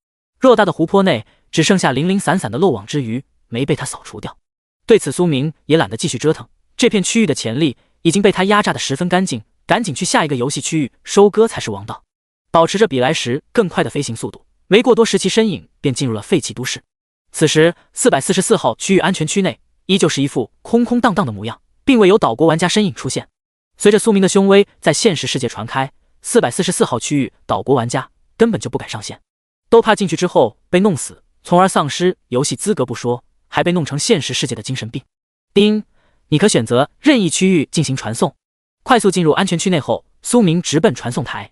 偌大的湖泊内只剩下零零散散的漏网之鱼没被他扫除掉。对此苏明也懒得继续折腾，这片区域的潜力已经被他压榨得十分干净，赶紧去下一个游戏区域收割才是王道。保持着比来时更快的飞行速度，没过多时其身影便进入了废弃都市。此时444号区域安全区内依旧是一副空空荡荡的模样，并未有岛国玩家身影出现。随着苏明的凶威在现实世界传开，444号区域岛国玩家根本就不敢上线，都怕进去之后被弄死，从而丧失游戏资格不说，还被弄成现实世界的精神病。丁，你可选择任意区域进行传送。快速进入安全区内后，苏明直奔传送台。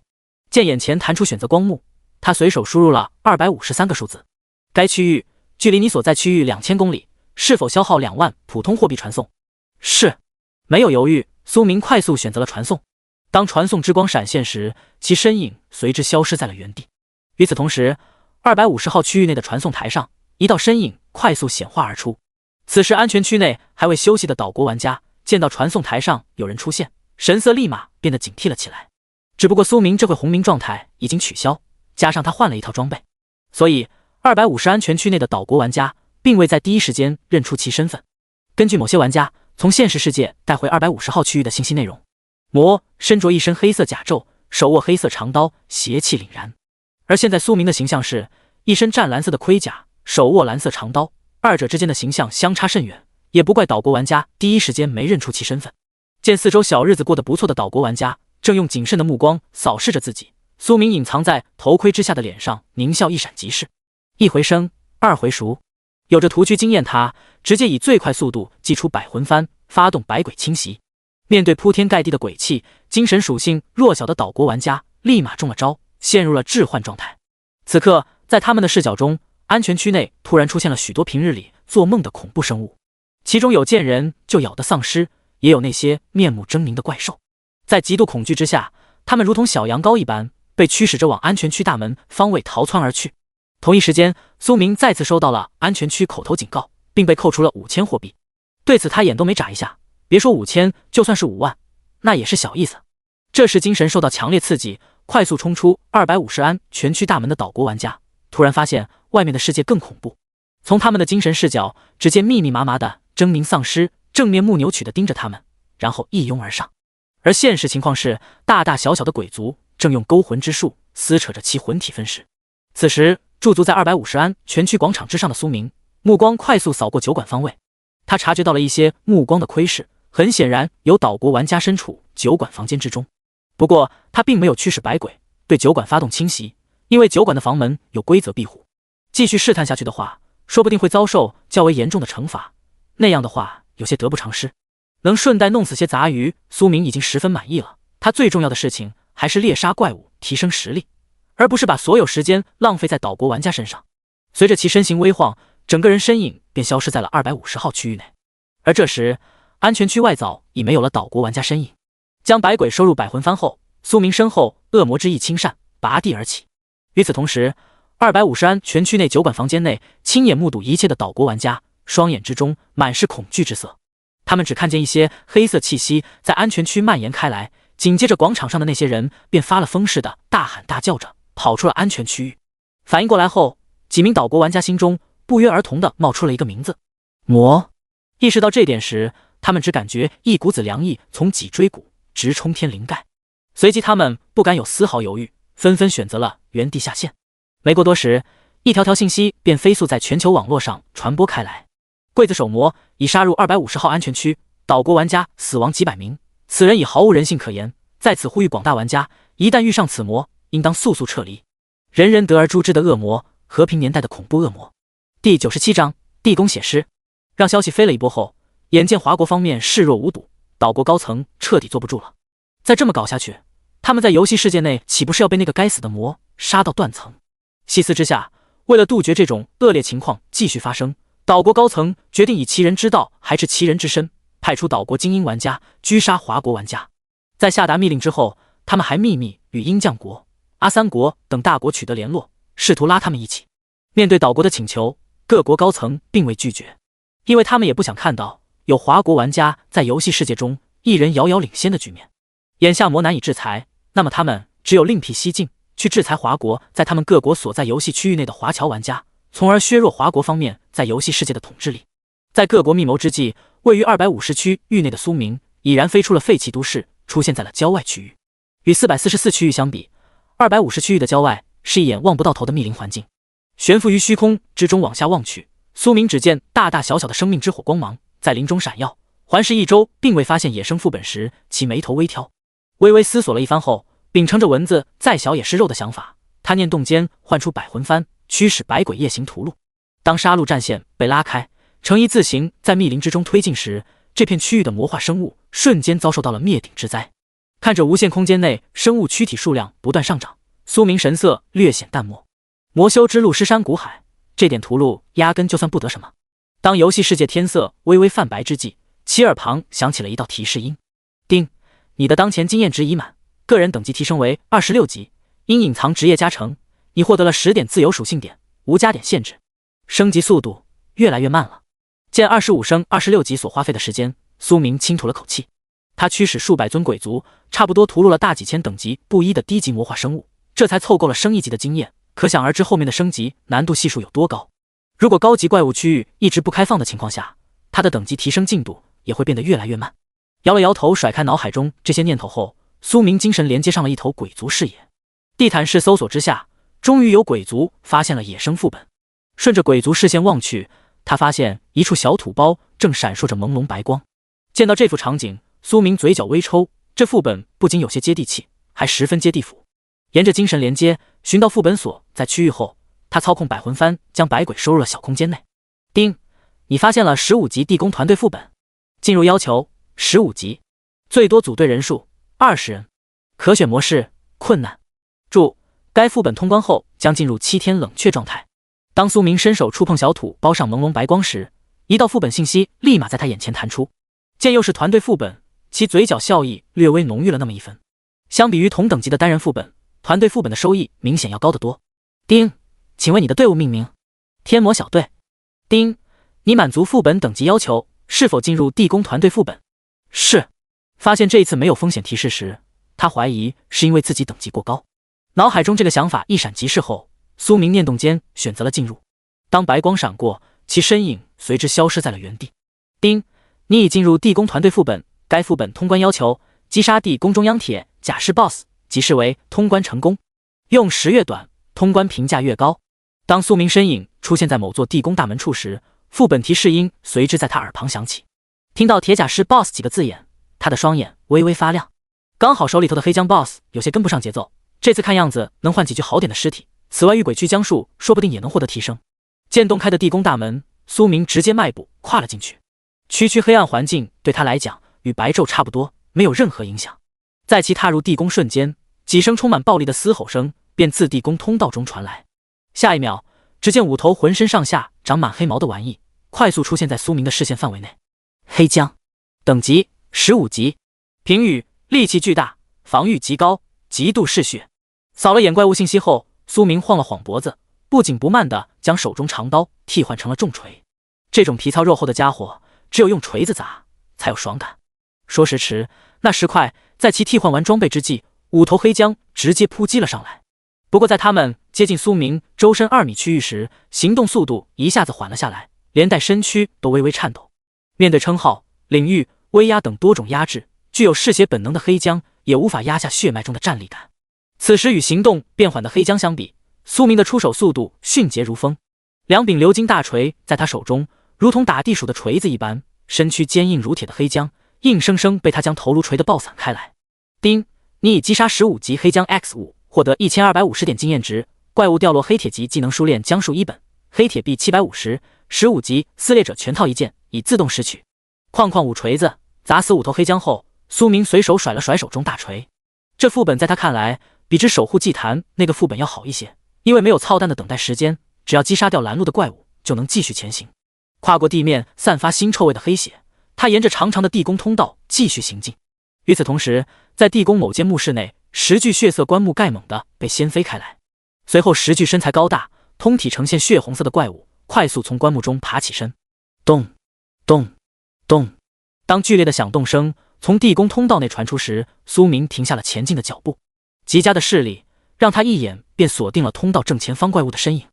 见眼前弹出选择光幕，他随手输入了253个数字。该区域距离你所在区域2000公里，是否消耗2万普通货币传送？是。没有犹豫，苏明快速选择了传送。当传送之光闪现时，其身影随之消失在了原地。与此同时，250号区域内的传送台上，一道身影快速显化而出。此时安全区内还未休息的岛国玩家见到传送台上有人出现，神色立马变得警惕了起来。只不过苏明这回红名状态已经取消，加上他换了一套装备，所以250安全区内的岛国玩家并未在第一时间认出其身份。根据某些玩家从现实世界带回250号区域的信息内容，魔身着一身黑色甲胄，手握黑色长刀，邪气凛然。而现在苏明的形象是一身湛蓝色的盔甲，手握蓝色长刀，二者之间的形象相差甚远，也不怪岛国玩家第一时间没认出其身份。见四周小日子过得不错的岛国玩家正用谨慎的目光扫视着自己，苏明隐藏在头盔之下的脸上狞笑一闪即逝。一回生，二回熟，有着屠区经验，他直接以最快速度祭出百魂幡，发动百鬼侵袭。面对铺天盖地的鬼气，精神属性弱小的岛国玩家立马中了招，陷入了置换状态。此刻在他们的视角中，安全区内突然出现了许多平日里做梦的恐怖生物，其中有见人就咬的丧尸，也有那些面目狰狞的怪兽。在极度恐惧之下，他们如同小羊羔一般被驱使着往安全区大门方位逃窜而去。同一时间，苏明再次收到了安全区口头警告，并被扣除了5000货币。对此他眼都没眨一下，别说5000，就算是5万，那也是小意思。这时精神受到强烈刺激，快速冲出250安全区大门的岛国玩家突然发现外面的世界更恐怖。从他们的精神视角，只见密密麻麻的狰狞丧尸正面目扭曲地盯着他们，然后一拥而上。而现实情况是，大大小小的鬼族正用勾魂之术撕扯着其魂体分尸。此时驻足在250安全区广场之上的苏明，目光快速扫过酒馆方位，他察觉到了一些目光的窥视，很显然有岛国玩家身处酒馆房间之中。不过他并没有驱使百鬼对酒馆发动侵袭，因为酒馆的房门有规则庇护，继续试探下去的话，说不定会遭受较为严重的惩罚，那样的话有些得不偿失。能顺带弄死些杂鱼，苏明已经十分满意了。他最重要的事情还是猎杀怪物，提升实力，而不是把所有时间浪费在岛国玩家身上。随着其身形微晃，整个人身影便消失在了250号区域内。而这时安全区外早已没有了岛国玩家身影。将百鬼收入百魂幡后，苏明身后恶魔之翼轻扇，拔地而起。与此同时，250安全区内酒馆房间内亲眼目睹一切的岛国玩家双眼之中满是恐惧之色。他们只看见一些黑色气息在安全区蔓延开来，紧接着广场上的那些人便发了疯似的大喊大叫着跑出了安全区域。反应过来后，几名岛国玩家心中不约而同地冒出了一个名字：魔。意识到这点时，他们只感觉一股子凉意从脊椎骨直冲天灵盖，随即他们不敢有丝毫犹豫，纷纷选择了原地下线。没过多时，一条条信息便飞速在全球网络上传播开来。刽子手魔已杀入250号安全区，岛国玩家死亡几百名，此人已毫无人性可言。在此呼吁广大玩家，一旦遇上此魔，应当速速撤离。人人得而诛之的恶魔，和平年代的恐怖恶魔。第97章地宫写诗。让消息飞了一波后，眼见华国方面视若无睹，岛国高层彻底坐不住了。再这么搞下去，他们在游戏世界内岂不是要被那个该死的魔杀到断层？细思之下，为了杜绝这种恶劣情况继续发生，岛国高层决定以其人之道还治其人之身，派出岛国精英玩家狙杀华国玩家。在下达密令之后，他们还秘密与鹰将国、阿三国等大国取得联络，试图拉他们一起。面对岛国的请求，各国高层并未拒绝，因为他们也不想看到有华国玩家在游戏世界中一人遥遥领先的局面。眼下魔难以制裁，那么他们只有另辟蹊径，去制裁华国在他们各国所在游戏区域内的华侨玩家，从而削弱华国方面在游戏世界的统治力。在各国密谋之际，位于250区域内的苏明已然飞出了废弃都市，出现在了郊外区域。与444区域相比，250区域的郊外是一眼望不到头的密林环境。悬浮于虚空之中往下望去，苏明只见大大小小的生命之火光芒在林中闪耀。环视一周，并未发现野生副本时，其眉头微挑，微微思索了一番后，秉承着蚊子再小也是肉的想法，他念动间唤出百魂幡，驱使百鬼夜行屠戮。当杀戮战线被拉开，呈一字形在密林之中推进时，这片区域的魔化生物瞬间遭受到了灭顶之灾。看着无限空间内生物躯体数量不断上涨，苏明神色略显淡漠。魔修之路尸山谷海，这点屠戮压根就算不得什么。当游戏世界天色微微泛白之际，其耳旁响起了一道提示音：丁，你的当前经验值已满，个人等级提升为26级，因隐藏职业加成，你获得了10点自由属性点，无加点限制。升级速度越来越慢了。见25升26级所花费的时间，苏明轻吐了口气。他驱使数百尊鬼族，差不多屠戮了大几千等级不一的低级魔化生物，这才凑够了升1级的经验，可想而知后面的升级难度系数有多高。如果高级怪物区域一直不开放的情况下，他的等级提升进度也会变得越来越慢。摇了摇头，甩开脑海中这些念头后，苏明精神连接上了一头鬼族视野。地毯式搜索之下，终于有鬼族发现了野生副本。顺着鬼族视线望去，他发现一处小土包正闪烁着朦胧白光。见到这幅场景，苏明嘴角微抽，这副本不仅有些接地气，还十分接地府。沿着精神连接寻到副本所在区域后，他操控百魂幡将百鬼收入了小空间内。丁，你发现了15级地宫团队副本，进入要求15级，最多组队人数20人，可选模式困难。注：该副本通关后将进入7天冷却状态。当苏明伸手触碰小土包上朦胧白光时，一道副本信息立马在他眼前弹出。见又是团队副本，其嘴角笑意略微浓郁了那么一分。相比于同等级的单人副本，团队副本的收益明显要高得多。丁，请为你的队伍命名。天魔小队。丁，你满足副本等级要求，是否进入地宫团队副本？是。发现这一次没有风险提示时，他怀疑是因为自己等级过高。脑海中这个想法一闪即逝后，苏明念动间选择了进入。当白光闪过，其身影随之消失在了原地。丁，你已进入地宫团队副本，该副本通关要求：击杀地宫中央铁甲士 BOSS， 即视为通关成功。用时越短，通关评价越高。当苏明身影出现在某座地宫大门处时，副本提示音随之在他耳旁响起。听到铁甲士 BOSS 几个字眼，他的双眼微微发亮。刚好手里头的黑浆 BOSS 有些跟不上节奏，这次看样子能换几具好点的尸体，此外遇鬼区僵数说不定也能获得提升。见洞开的地宫大门，苏明直接迈步跨了进去。区区黑暗环境对他来讲与白昼差不多，没有任何影响。在其踏入地宫瞬间，几声充满暴力的嘶吼声便自地宫通道中传来。下一秒，只见5头浑身上下长满黑毛的玩意快速出现在苏明的视线范围内。黑浆，等级15级，评语：力气巨大，防御极高，极度嗜血。扫了眼怪物信息后，苏明晃了晃脖子，不紧不慢地将手中长刀替换成了重锤。这种皮糙肉厚的家伙，只有用锤子砸才有爽感。说时迟，那时快，在其替换完装备之际，5头黑浆直接扑击了上来。不过在他们接近苏明周身2米区域时，行动速度一下子缓了下来，连带身躯都微微颤抖。面对称号、领域、威压等多种压制，具有嗜血本能的黑浆也无法压下血脉中的战力感。此时与行动变缓的黑浆相比，苏明的出手速度迅捷如风。2柄鎏金大锤在他手中如同打地鼠的锤子一般，身躯坚硬如铁的黑浆硬生生被他将头颅锤得爆散开来。丁，你已击杀15级黑浆 X5， 获得1250点经验值。怪物掉落黑铁级技能书练浆术1本，黑铁币750。15级撕裂者全套1件，已自动拾取。哐哐5锤子砸死5头黑浆后，苏明随手甩了甩手中大锤。这副本在他看来比之守护祭坛那个副本要好一些，因为没有操蛋的等待时间，只要击杀掉拦路的怪物就能继续前行。跨过地面散发腥臭味的黑血，他沿着长长的地宫通道继续行进。与此同时，在地宫某间墓室内，10具血色棺木盖猛地被掀飞开来，随后10具身材高大、通体呈现血红色的怪物快速从棺木中爬起身。咚咚咚，当剧烈的响动声从地宫通道内传出时，苏明停下了前进的脚步。极佳的视力让他一眼便锁定了通道正前方怪物的身影。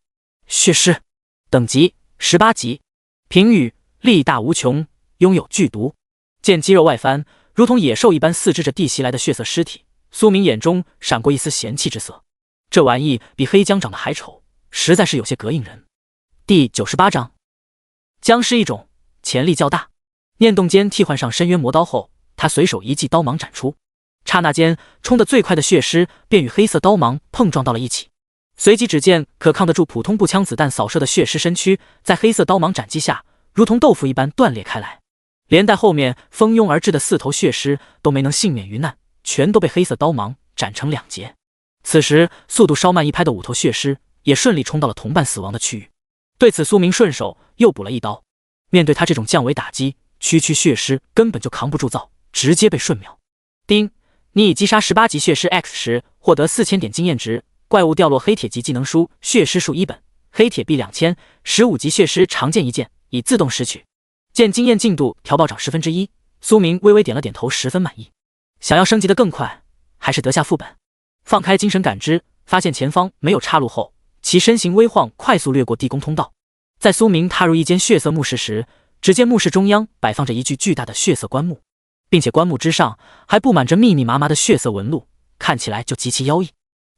血尸，等级18级，评语：力大无穷，拥有剧毒。见肌肉外翻，如同野兽一般四肢着地袭来的血色尸体，苏明眼中闪过一丝嫌弃之色。这玩意比黑浆长得还丑，实在是有些膈应人。第98章，僵尸一种，潜力较大。念动间替换上深渊魔刀后，他随手一记刀芒斩出，刹那间冲得最快的血尸便与黑色刀芒碰撞到了一起。随即只见可抗得住普通步枪子弹扫射的血尸身躯，在黑色刀芒斩击下如同豆腐一般断裂开来，连带后面蜂拥而至的4头血尸都没能幸免于难，全都被黑色刀芒斩成2截。此时速度稍慢一拍的五头血尸也顺利冲到了同伴死亡的区域，对此苏明顺手又补了一刀。面对他这种降维打击，区血尸根本就扛不住造，直接被瞬秒。丁，你已击杀18级血尸 X 时获得4000点经验值，怪物掉落黑铁级技能书血尸术1本，黑铁币2000，15级血尸常见一件，已自动拾取。见经验进度调暴涨1/10，苏明微微点了点头，十分满意。想要升级的更快，还是得下副本。放开精神感知，发现前方没有岔路后，其身形微晃，快速掠过地宫通道。在苏明踏入一间血色墓室时，只见墓室中央摆放着一具巨大的血色棺木，并且棺木之上还布满着密密麻麻的血色纹路，看起来就极其妖异。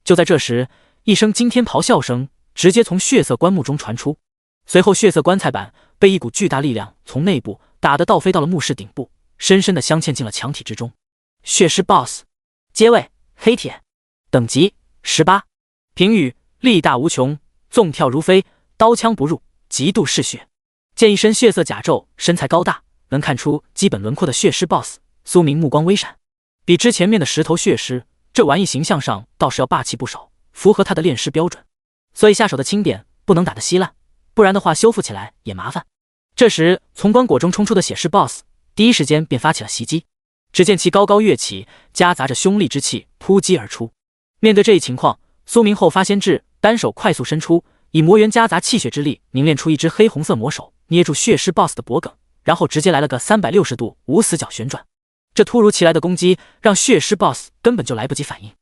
就在这时，一声惊天咆哮声直接从血色棺木中传出，随后血色棺材板被一股巨大力量从内部打得倒飞到了墓室顶部，深深地镶嵌进了墙体之中。血尸 BOSS， 阶位黑铁，等级18，评语力大无穷，纵跳如飞，刀枪不入，极度嗜血。见一身血色甲胄，身材高大，能看出基本轮廓的血尸 BOSS， 苏明目光微闪，比之前面的10头血尸，这玩意形象上倒是要霸气不少，符合他的炼尸标准。所以下手的轻点，不能打得稀烂，不然的话修复起来也麻烦。这时从棺椁中冲出的血尸 BOSS， 第一时间便发起了袭击。只见其高高跃起，夹杂着凶戾之气扑击而出。面对这一情况，苏明后发先至，单手快速伸出，以魔元夹杂气血之力凝练出一只黑红色魔手，捏住血尸 BOSS 的脖颈，然后直接来了个360度无死角旋转。这突如其来的攻击让血尸 BOSS 根本就来不及反应，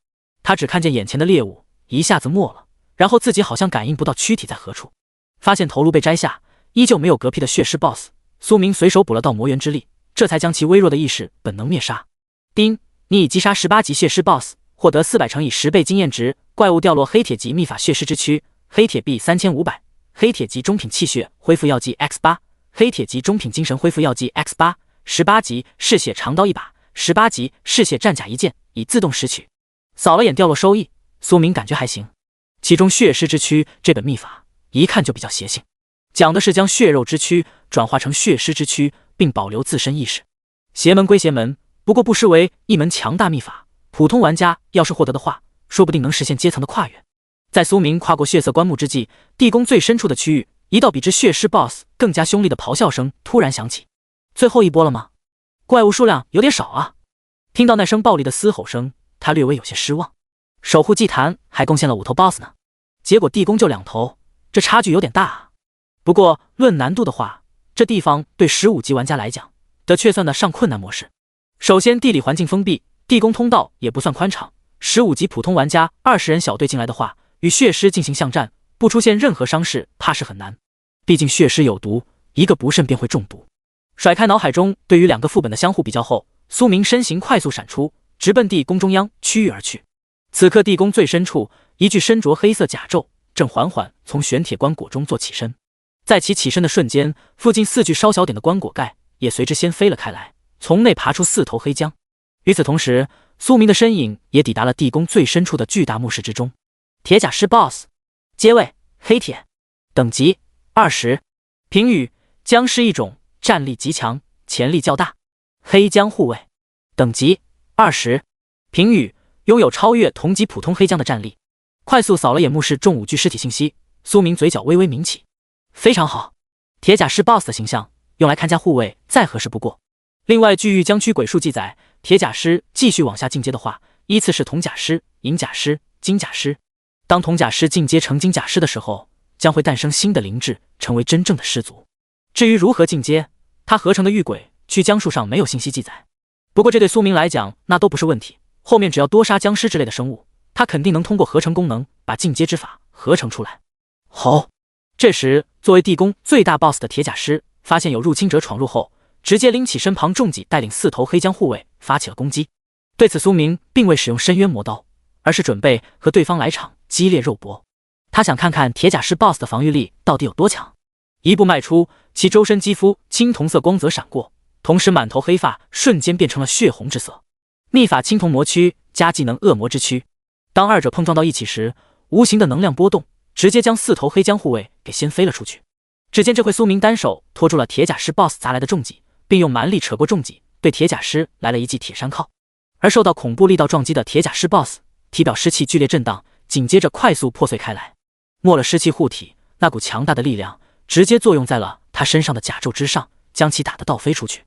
他只看见眼前的猎物一下子没了，然后自己好像感应不到躯体在何处。发现头颅被摘下，依旧没有嗝屁的血尸 BOSS， 苏明随手补了道魔元之力，这才将其微弱的意识本能灭杀。丁，你已击杀18级血尸 BOSS， 获得400乘以10倍经验值，怪物掉落黑铁级秘法血尸之躯，黑铁币3500，黑铁级中品气血恢复药剂 X8， 黑铁级中品精神恢复药剂 X8， 18级嗜血长刀1把，18级嗜血战甲1件，已自动拾取。扫了眼掉落收益，苏明感觉还行。其中血尸之躯这本秘法一看就比较邪性，讲的是将血肉之躯转化成血尸之躯，并保留自身意识。邪门归邪门，不过不失为一门强大秘法，普通玩家要是获得的话，说不定能实现阶层的跨越。在苏明跨过血色棺木之际，地宫最深处的区域，一道比之血尸 BOSS 更加凶厉的咆哮声突然响起。最后一波了吗？怪物数量有点少啊。听到那声暴力的嘶吼声，他略微有些失望。守护祭坛还贡献了5头 BOSS 呢，结果地宫就2头，这差距有点大啊。不过论难度的话，这地方对15级玩家来讲，的确算得上困难模式。首先地理环境封闭，地宫通道也不算宽敞，15级普通玩家20人小队进来的话，与血尸进行巷战，不出现任何伤势怕是很难。毕竟血尸有毒，一个不慎便会中毒。甩开脑海中对于2个副本的相互比较后，苏明身形快速闪出，直奔地宫中央区域而去。此刻地宫最深处，一具身着黑色甲胄正缓缓从玄铁棺椁中坐起身。在其起身的瞬间，附近4具稍小点的棺椁盖也随之掀飞了开来，从内爬出4头黑浆。与此同时，苏明的身影也抵达了地宫最深处的巨大墓室之中。铁甲尸 BOSS， 阶位黑铁，等级20，评语僵尸一种，战力极强，潜力较大，黑浆护卫，等级20，评语拥有超越同级普通黑浆的战力。快速扫了眼墓室中5具尸体信息，苏明嘴角微微抿起，非常好，铁甲尸 BOSS 的形象用来看家护卫再合适不过。另外据玉江区鬼术记载，铁甲尸继续往下进阶的话，依次是铜甲尸、银甲尸、金甲尸。当铜甲尸进阶成金甲尸的时候，将会诞生新的灵智，成为真正的尸族。至于如何进阶，他合成的玉鬼去江术上没有信息记载，不过这对苏明来讲那都不是问题，后面只要多杀僵尸之类的生物，他肯定能通过合成功能把进阶之法合成出来。吼！这时作为地宫最大 BOSS 的铁甲尸发现有入侵者闯入后，直接拎起身旁重戟，带领4头黑浆护卫发起了攻击。对此苏明并未使用深渊魔刀，而是准备和对方来场激烈肉搏。他想看看铁甲尸 BOSS 的防御力到底有多强。一步迈出，其周身肌肤青铜色光泽闪过，同时满头黑发瞬间变成了血红之色。秘法青铜魔躯加技能恶魔之躯，当二者碰撞到一起时，无形的能量波动直接将4头黑浆护卫给掀飞了出去。只见这回苏明单手拖住了铁甲尸 BOSS 砸来的重戟，并用蛮力扯过重戟，对铁甲尸来了一记铁山靠。而受到恐怖力道撞击的铁甲尸 BOSS 体表湿气剧烈震荡，紧接着快速破碎开来。没了湿气护体，那股强大的力量直接作用在了他身上的甲胄之上，将其打得倒飞出去。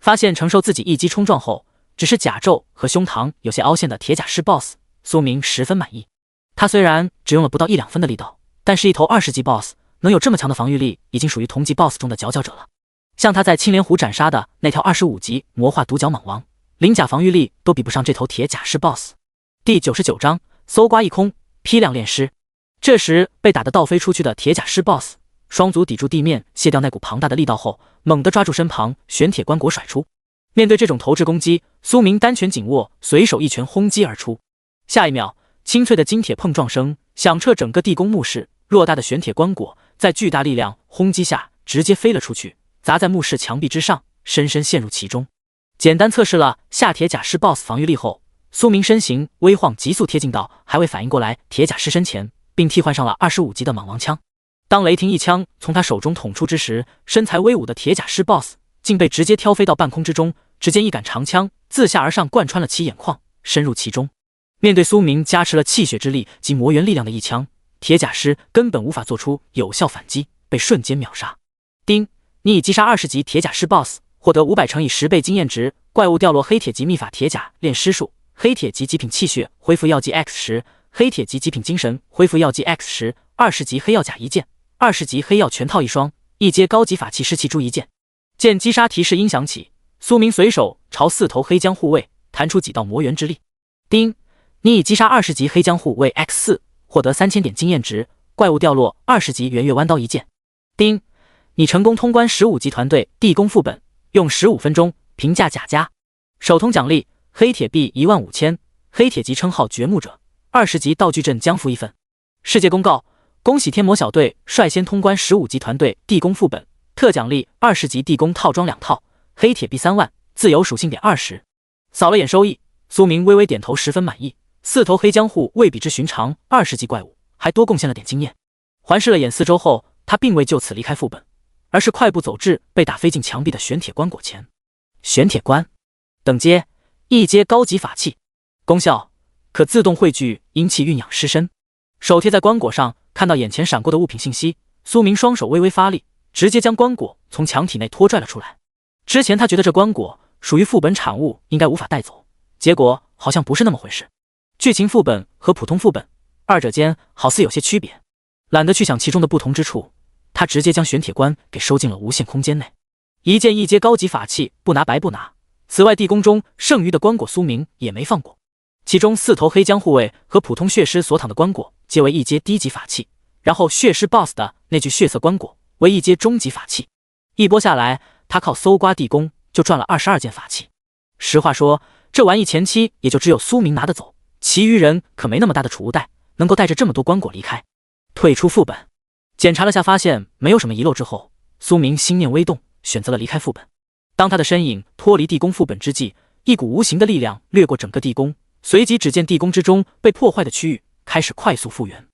发现承受自己一击冲撞后，只是甲胄和胸膛有些凹陷的铁甲师 BOSS， 苏明十分满意。他虽然只用了不到1-2分的力道，但是一头20级 BOSS 能有这么强的防御力，已经属于同级 BOSS 中的佼佼者了。像他在青莲湖斩杀的那条25级魔化独角蟒王，鳞甲防御力都比不上这头铁甲师 BOSS。第99章搜刮一空，批量炼尸。这时被打得倒飞出去的铁甲师 BOSS， 双足抵住地面，卸掉那股庞大的力道后，猛地抓住身旁玄铁棺椁甩出。面对这种投掷攻击，苏明单拳紧握，随手一拳轰击而出。下一秒，清脆的金铁碰撞声响彻整个地宫墓室，偌大的玄铁棺椁在巨大力量轰击下直接飞了出去，砸在墓室墙壁之上，深深陷入其中。简单测试了下铁甲师 BOSS 防御力后，苏明身形微晃，急速贴近到还未反应过来铁甲师身前，并替换上了25级的蟒王枪。当雷霆一枪从他手中捅出之时，身材威武的铁甲师 BOSS 竟被直接挑飞到半空之中，只见一杆长枪自下而上贯穿了其眼眶，深入其中。面对苏明加持了气血之力及魔元力量的一枪，铁甲师根本无法做出有效反击，被瞬间秒杀。丁，你已击杀20级铁甲师 BOSS， 获得500乘以10倍经验值。怪物掉落黑铁级秘法铁甲炼尸术，黑铁级极品气血恢复药剂 X10， 黑铁级极品精神恢复药剂 X10， 20级黑曜甲一件，20级黑曜全套一双，一阶高级法器湿气珠一件。见击杀提示音响起，苏明随手朝4头黑江护卫弹出几道魔元之力。丁，你已击杀20级黑江护卫 X4， 获得3000点经验值。怪物掉落20级圆月弯刀一件。丁，你成功通关15级团队地宫副本，用15分钟，评价甲加。手通奖励黑铁币15000，黑铁级称号掘墓者，20级道具阵将付1份。世界公告：恭喜天魔小队率先通关15级团队地宫副本，特奖励20级地宫套装2套，黑铁币3万，自由属性点20。扫了眼收益，苏明微微点头，十分满意。4头黑江户未比之寻常20级怪物，还多贡献了点经验。环视了眼四周后，他并未就此离开副本，而是快步走至被打飞进墙壁的玄铁棺椁前。玄铁棺，等阶一阶高级法器，功效可自动汇聚阴气蕴养尸身。手贴在棺椁上，看到眼前闪过的物品信息，苏明双手微微发力，直接将棺椁从墙体内拖拽了出来。之前他觉得这棺椁属于副本产物，应该无法带走，结果好像不是那么回事。剧情副本和普通副本二者间好似有些区别，懒得去想其中的不同之处，他直接将玄铁棺给收进了无限空间内。一件一阶高级法器，不拿白不拿。此外，地宫中剩余的棺椁苏明也没放过，其中4头黑江护卫和普通血尸所躺的棺椁皆为一阶低级法器，然后血尸 BOSS 的那具血色棺椁为一阶中级法器。一波下来，他靠搜刮地宫就赚了22件法器。实话说，这玩意前期也就只有苏明拿得走，其余人可没那么大的储物袋，能够带着这么多棺椁离开。退出副本，检查了下发现没有什么遗漏之后，苏明心念微动，选择了离开副本。当他的身影脱离地宫副本之际，一股无形的力量掠过整个地宫，随即只见地宫之中被破坏的区域开始快速复原，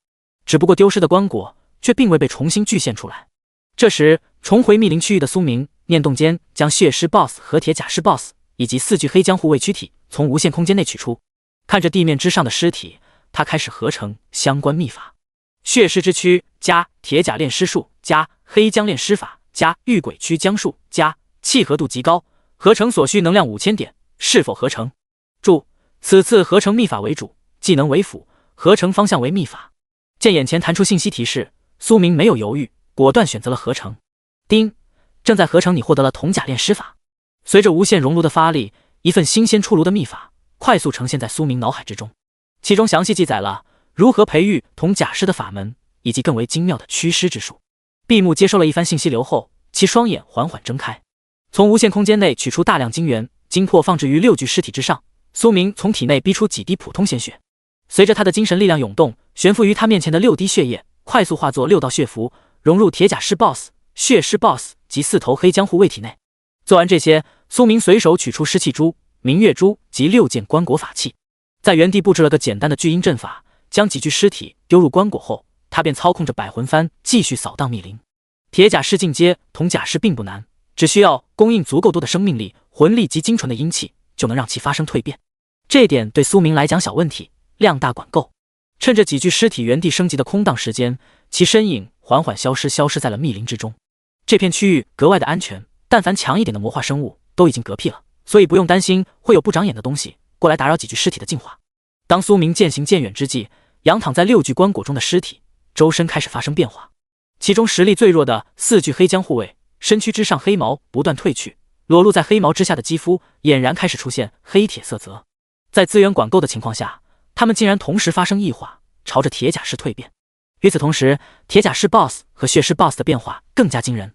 只不过丢失的棺椁却并未被重新具现出来。这时重回密林区域的苏明念动间将血尸 BOSS 和铁甲尸 BOSS 以及4具黑江护卫躯体从无限空间内取出，看着地面之上的尸体，他开始合成相关秘法：血尸之躯加铁甲炼尸术加黑江炼尸法加玉鬼躯僵术加契合度极高，合成所需能量5000点，是否合成？注：此次合成秘法为主，技能为辅，合成方向为秘法。见眼前弹出信息提示，苏明没有犹豫，果断选择了合成。丁，正在合成，你获得了铜甲炼尸法。随着无限熔炉的发力，一份新鲜出炉的秘法快速呈现在苏明脑海之中，其中详细记载了如何培育铜甲尸的法门，以及更为精妙的驱尸之术。闭目接收了一番信息流后，其双眼缓缓睁开，从无限空间内取出大量精元，精魄放置于6具尸体之上。苏明从体内逼出几滴普通鲜血，随着他的精神力量涌动，悬浮于他面前的6滴血液快速化作6道血符，融入铁甲尸 BOSS、血尸 BOSS 及4头黑江护卫体内。做完这些，苏明随手取出湿气珠、明月珠及6件棺椁法器，在原地布置了个简单的聚阴阵法，将几具尸体丢入棺椁后，他便操控着百魂幡继续扫荡密林。铁甲尸进阶铜甲尸并不难，只需要供应足够多的生命力、魂力及精纯的阴气，就能让其发生蜕变。这点对苏明来讲小问题，量大管够。趁着几具尸体原地升级的空档时间，其身影缓缓消失在了密林之中。这片区域格外的安全，但凡强一点的魔化生物都已经嗝屁了，所以不用担心会有不长眼的东西过来打扰几具尸体的进化。当苏明渐行渐远之际，仰躺在6具棺椁中的尸体周身开始发生变化。其中实力最弱的4具黑姜护卫，身躯之上黑毛不断褪去，裸露在黑毛之下的肌肤俨然开始出现黑铁色泽。在资源管够的情况下，他们竟然同时发生异化，朝着铁甲士蜕变。与此同时，铁甲士 BOSS 和血尸 BOSS 的变化更加惊人。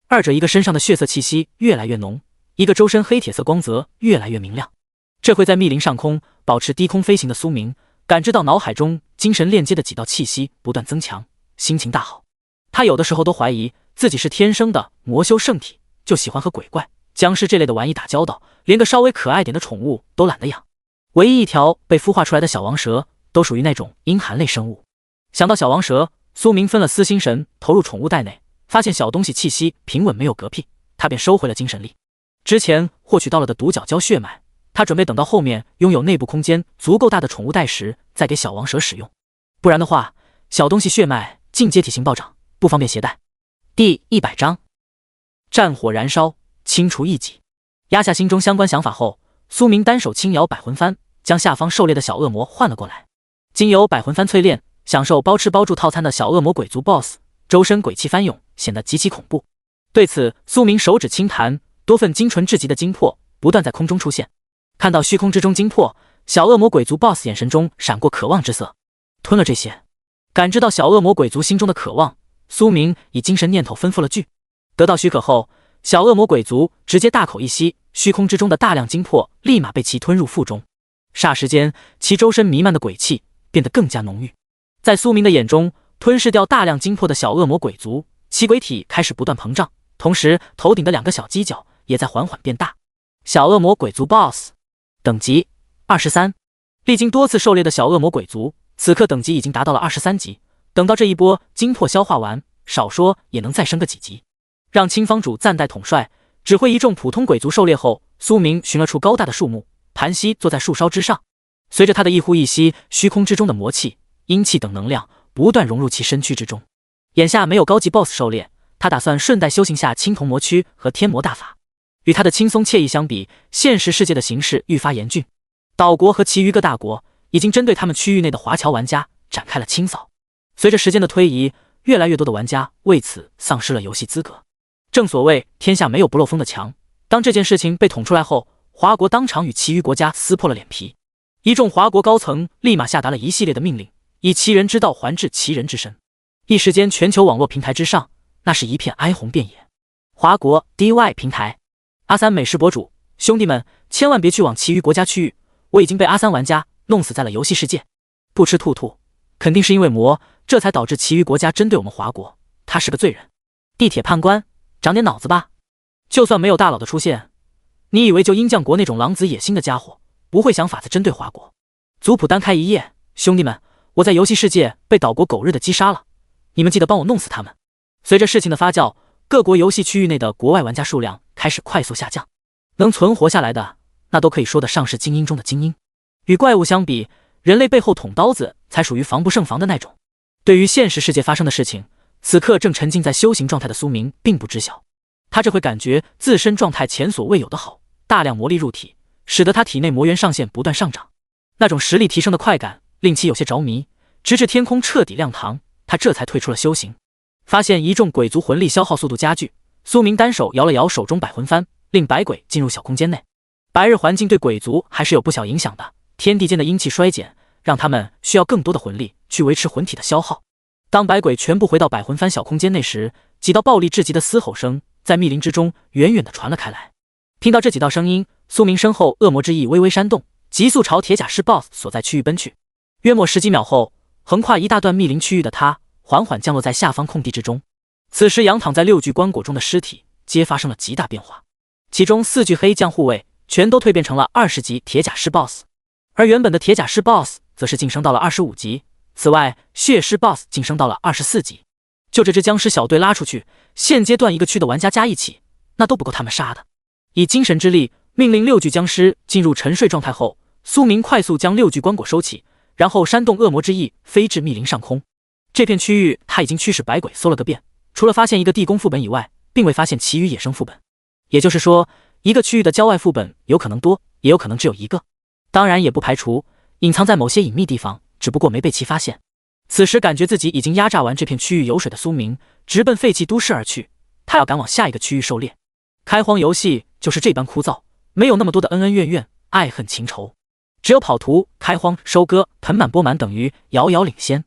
二者一个身上的血色气息越来越浓，一个周身黑铁色光泽越来越明亮。这会在密林上空保持低空飞行的苏明，感知到脑海中精神链接的几道气息不断增强，心情大好。他有的时候都怀疑自己是天生的魔修圣体，就喜欢和鬼怪、僵尸这类的玩意打交道，连个稍微可爱点的宠物都懒得养。唯一一条被孵化出来的小王蛇都属于那种阴寒类生物。想到小王蛇，苏明分了丝心神投入宠物袋内，发现小东西气息平稳，没有嗝屁，他便收回了精神力。之前获取到了的独角蛟血脉，他准备等到后面拥有内部空间足够大的宠物袋时再给小王蛇使用，不然的话小东西血脉进阶体型暴涨，不方便携带。第100章战火燃烧，清除异己。压下心中相关想法后，苏明单手轻摇百魂幡，将下方狩猎的小恶魔换了过来。经由百魂幡淬炼，享受包吃包住套餐的小恶魔鬼族 BOSS， 周身鬼气翻涌，显得极其恐怖。对此，苏明手指轻弹，多份精纯至极的精魄不断在空中出现。看到虚空之中精魄，小恶魔鬼族 BOSS 眼神中闪过渴望之色。吞了这些，感知到小恶魔鬼族心中的渴望，苏明以精神念头吩咐了句。得到许可后，小恶魔鬼族直接大口一吸，虚空之中的大量精魄立马被其吞入腹中。霎时间，其周身弥漫的鬼气变得更加浓郁。在苏明的眼中，吞噬掉大量精魄的小恶魔鬼族，其鬼体开始不断膨胀，同时头顶的2个小犄角也在缓缓变大。小恶魔鬼族 BOSS 等级23，历经多次狩猎的小恶魔鬼族，此刻等级已经达到了23级。等到这一波精魄消化完，少说也能再升个几级。让青方主暂代统帅，指挥一众普通鬼族狩猎后，苏明寻了处高大的树木，盘膝坐在树梢之上。随着他的一呼一吸，虚空之中的魔气、阴气等能量不断融入其身躯之中。眼下没有高级 BOSS 狩猎，他打算顺带修行下青铜魔躯和天魔大法。与他的轻松惬意相比，现实世界的形势愈发严峻。岛国和其余各大国已经针对他们区域内的华侨玩家展开了清扫。随着时间的推移，越来越多的玩家为此丧失了游戏资格。正所谓天下没有不漏风的墙，当这件事情被捅出来后，华国当场与其余国家撕破了脸皮。一众华国高层立马下达了一系列的命令，以其人之道还治其人之身。一时间，全球网络平台之上，那是一片哀鸿遍野。华国 DY 平台，阿三美食博主，兄弟们，千万别去往其余国家区域，我已经被阿三玩家弄死在了游戏世界。不吃兔兔，肯定是因为魔，这才导致其余国家针对我们华国，他是个罪人。地铁判官，长点脑子吧！就算没有大佬的出现，你以为就鹰将国那种狼子野心的家伙不会想法子针对华国？族谱单开一页，兄弟们，我在游戏世界被岛国狗日的击杀了，你们记得帮我弄死他们。随着事情的发酵，各国游戏区域内的国外玩家数量开始快速下降，能存活下来的那都可以说得上是精英中的精英。与怪物相比，人类背后捅刀子才属于防不胜防的那种。对于现实世界发生的事情，此刻正沉浸在修行状态的苏明并不知晓。他这会感觉自身状态前所未有的好，大量魔力入体，使得他体内魔元上限不断上涨。那种实力提升的快感令其有些着迷，直至天空彻底亮堂，他这才退出了修行。发现一众鬼族魂力消耗速度加剧，苏明单手摇了摇手中百魂幡，令百鬼进入小空间内。白日环境对鬼族还是有不小影响的，天地间的阴气衰减，让他们需要更多的魂力去维持魂体的消耗。当百鬼全部回到百魂幡小空间内时，几道暴力至极的嘶吼声在密林之中远远地传了开来。听到这几道声音，苏明身后恶魔之翼微微煽动，急速朝铁甲士 BOSS 所在区域奔去。约莫10几秒后，横跨一大段密林区域的他缓缓降落在下方空地之中。此时仰躺在6具棺椁中的尸体皆发生了极大变化，其中4具黑将护卫全都蜕变成了20级铁甲士 BOSS， 而原本的铁甲士 BOSS 则是晋升到了25级。此外，血尸 BOSS 晋升到了24级。就这支僵尸小队拉出去，现阶段一个区的玩家加一起，那都不够他们杀的。以精神之力命令6具僵尸进入沉睡状态后，苏明快速将6具棺椁收起，然后煽动恶魔之翼飞至密林上空。这片区域他已经驱使百鬼搜了个遍，除了发现一个地宫副本以外，并未发现其余野生副本。也就是说，一个区域的郊外副本有可能多，也有可能只有一个。当然也不排除隐藏在某些隐秘地方，只不过没被其发现。此时感觉自己已经压榨完这片区域油水的苏明，直奔废弃都市而去。他要赶往下一个区域狩猎。开荒游戏就是这般枯燥，没有那么多的恩恩怨怨、爱恨情仇，只有跑图、开荒、收割、盆满钵满等于遥遥领先。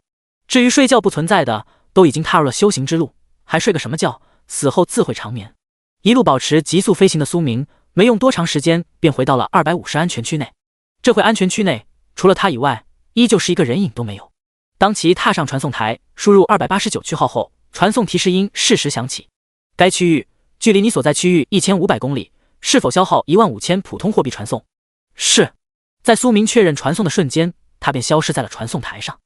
至于睡觉不存在的，都已经踏入了修行之路，还睡个什么觉？死后自会长眠。一路保持急速飞行的苏明，没用多长时间便回到了250安全区内。这回安全区内除了他以外，依旧是一个人影都没有。当其踏上传送台，输入289区号后，传送提示音适时响起。该区域距离你所在区域1500公里，是否消耗15000普通货币传送？是。在苏明确认传送的瞬间，他便消失在了传送台上。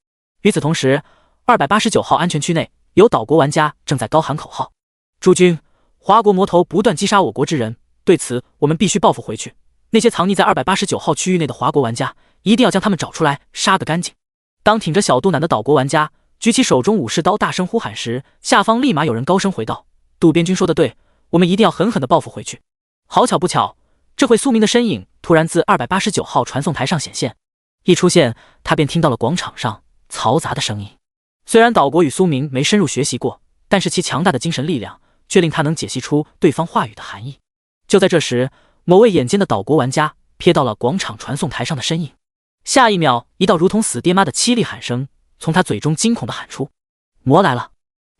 与此同时，289号安全区内有岛国玩家正在高喊口号：诸君，华国魔头不断击杀我国之人，对此我们必须报复回去。那些藏匿在289号区域内的华国玩家，一定要将他们找出来，杀个干净。当挺着小肚腩的岛国玩家举起手中武士刀大声呼喊时，下方立马有人高声回道：渡边君说的对，我们一定要狠狠地报复回去。好巧不巧，这回苏明的身影突然自289号传送台上显现，一出现他便听到了广场上嘈杂的声音。虽然岛国与苏明没深入学习过，但是其强大的精神力量却令他能解析出对方话语的含义。就在这时，某位眼尖的岛国玩家瞥到了广场传送台上的身影，下一秒，一道如同死爹妈的凄厉喊声从他嘴中惊恐地喊出：魔来了！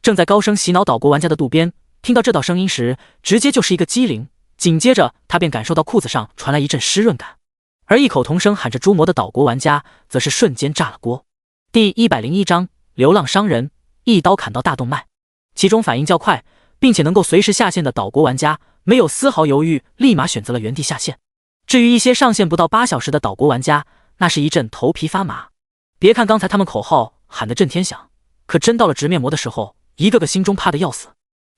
正在高声洗脑岛国玩家的渡边听到这道声音时，直接就是一个机灵，紧接着他便感受到裤子上传来一阵湿润感，而异口同声喊着诸魔的岛国玩家则是瞬间炸了锅。第101章流浪商人，一刀砍到大动脉。其中反应较快并且能够随时下线的岛国玩家没有丝毫犹豫，立马选择了原地下线。至于一些上线不到8小时的岛国玩家，那是一阵头皮发麻。别看刚才他们口号喊得震天响，可真到了直面魔的时候，一个个心中怕得要死。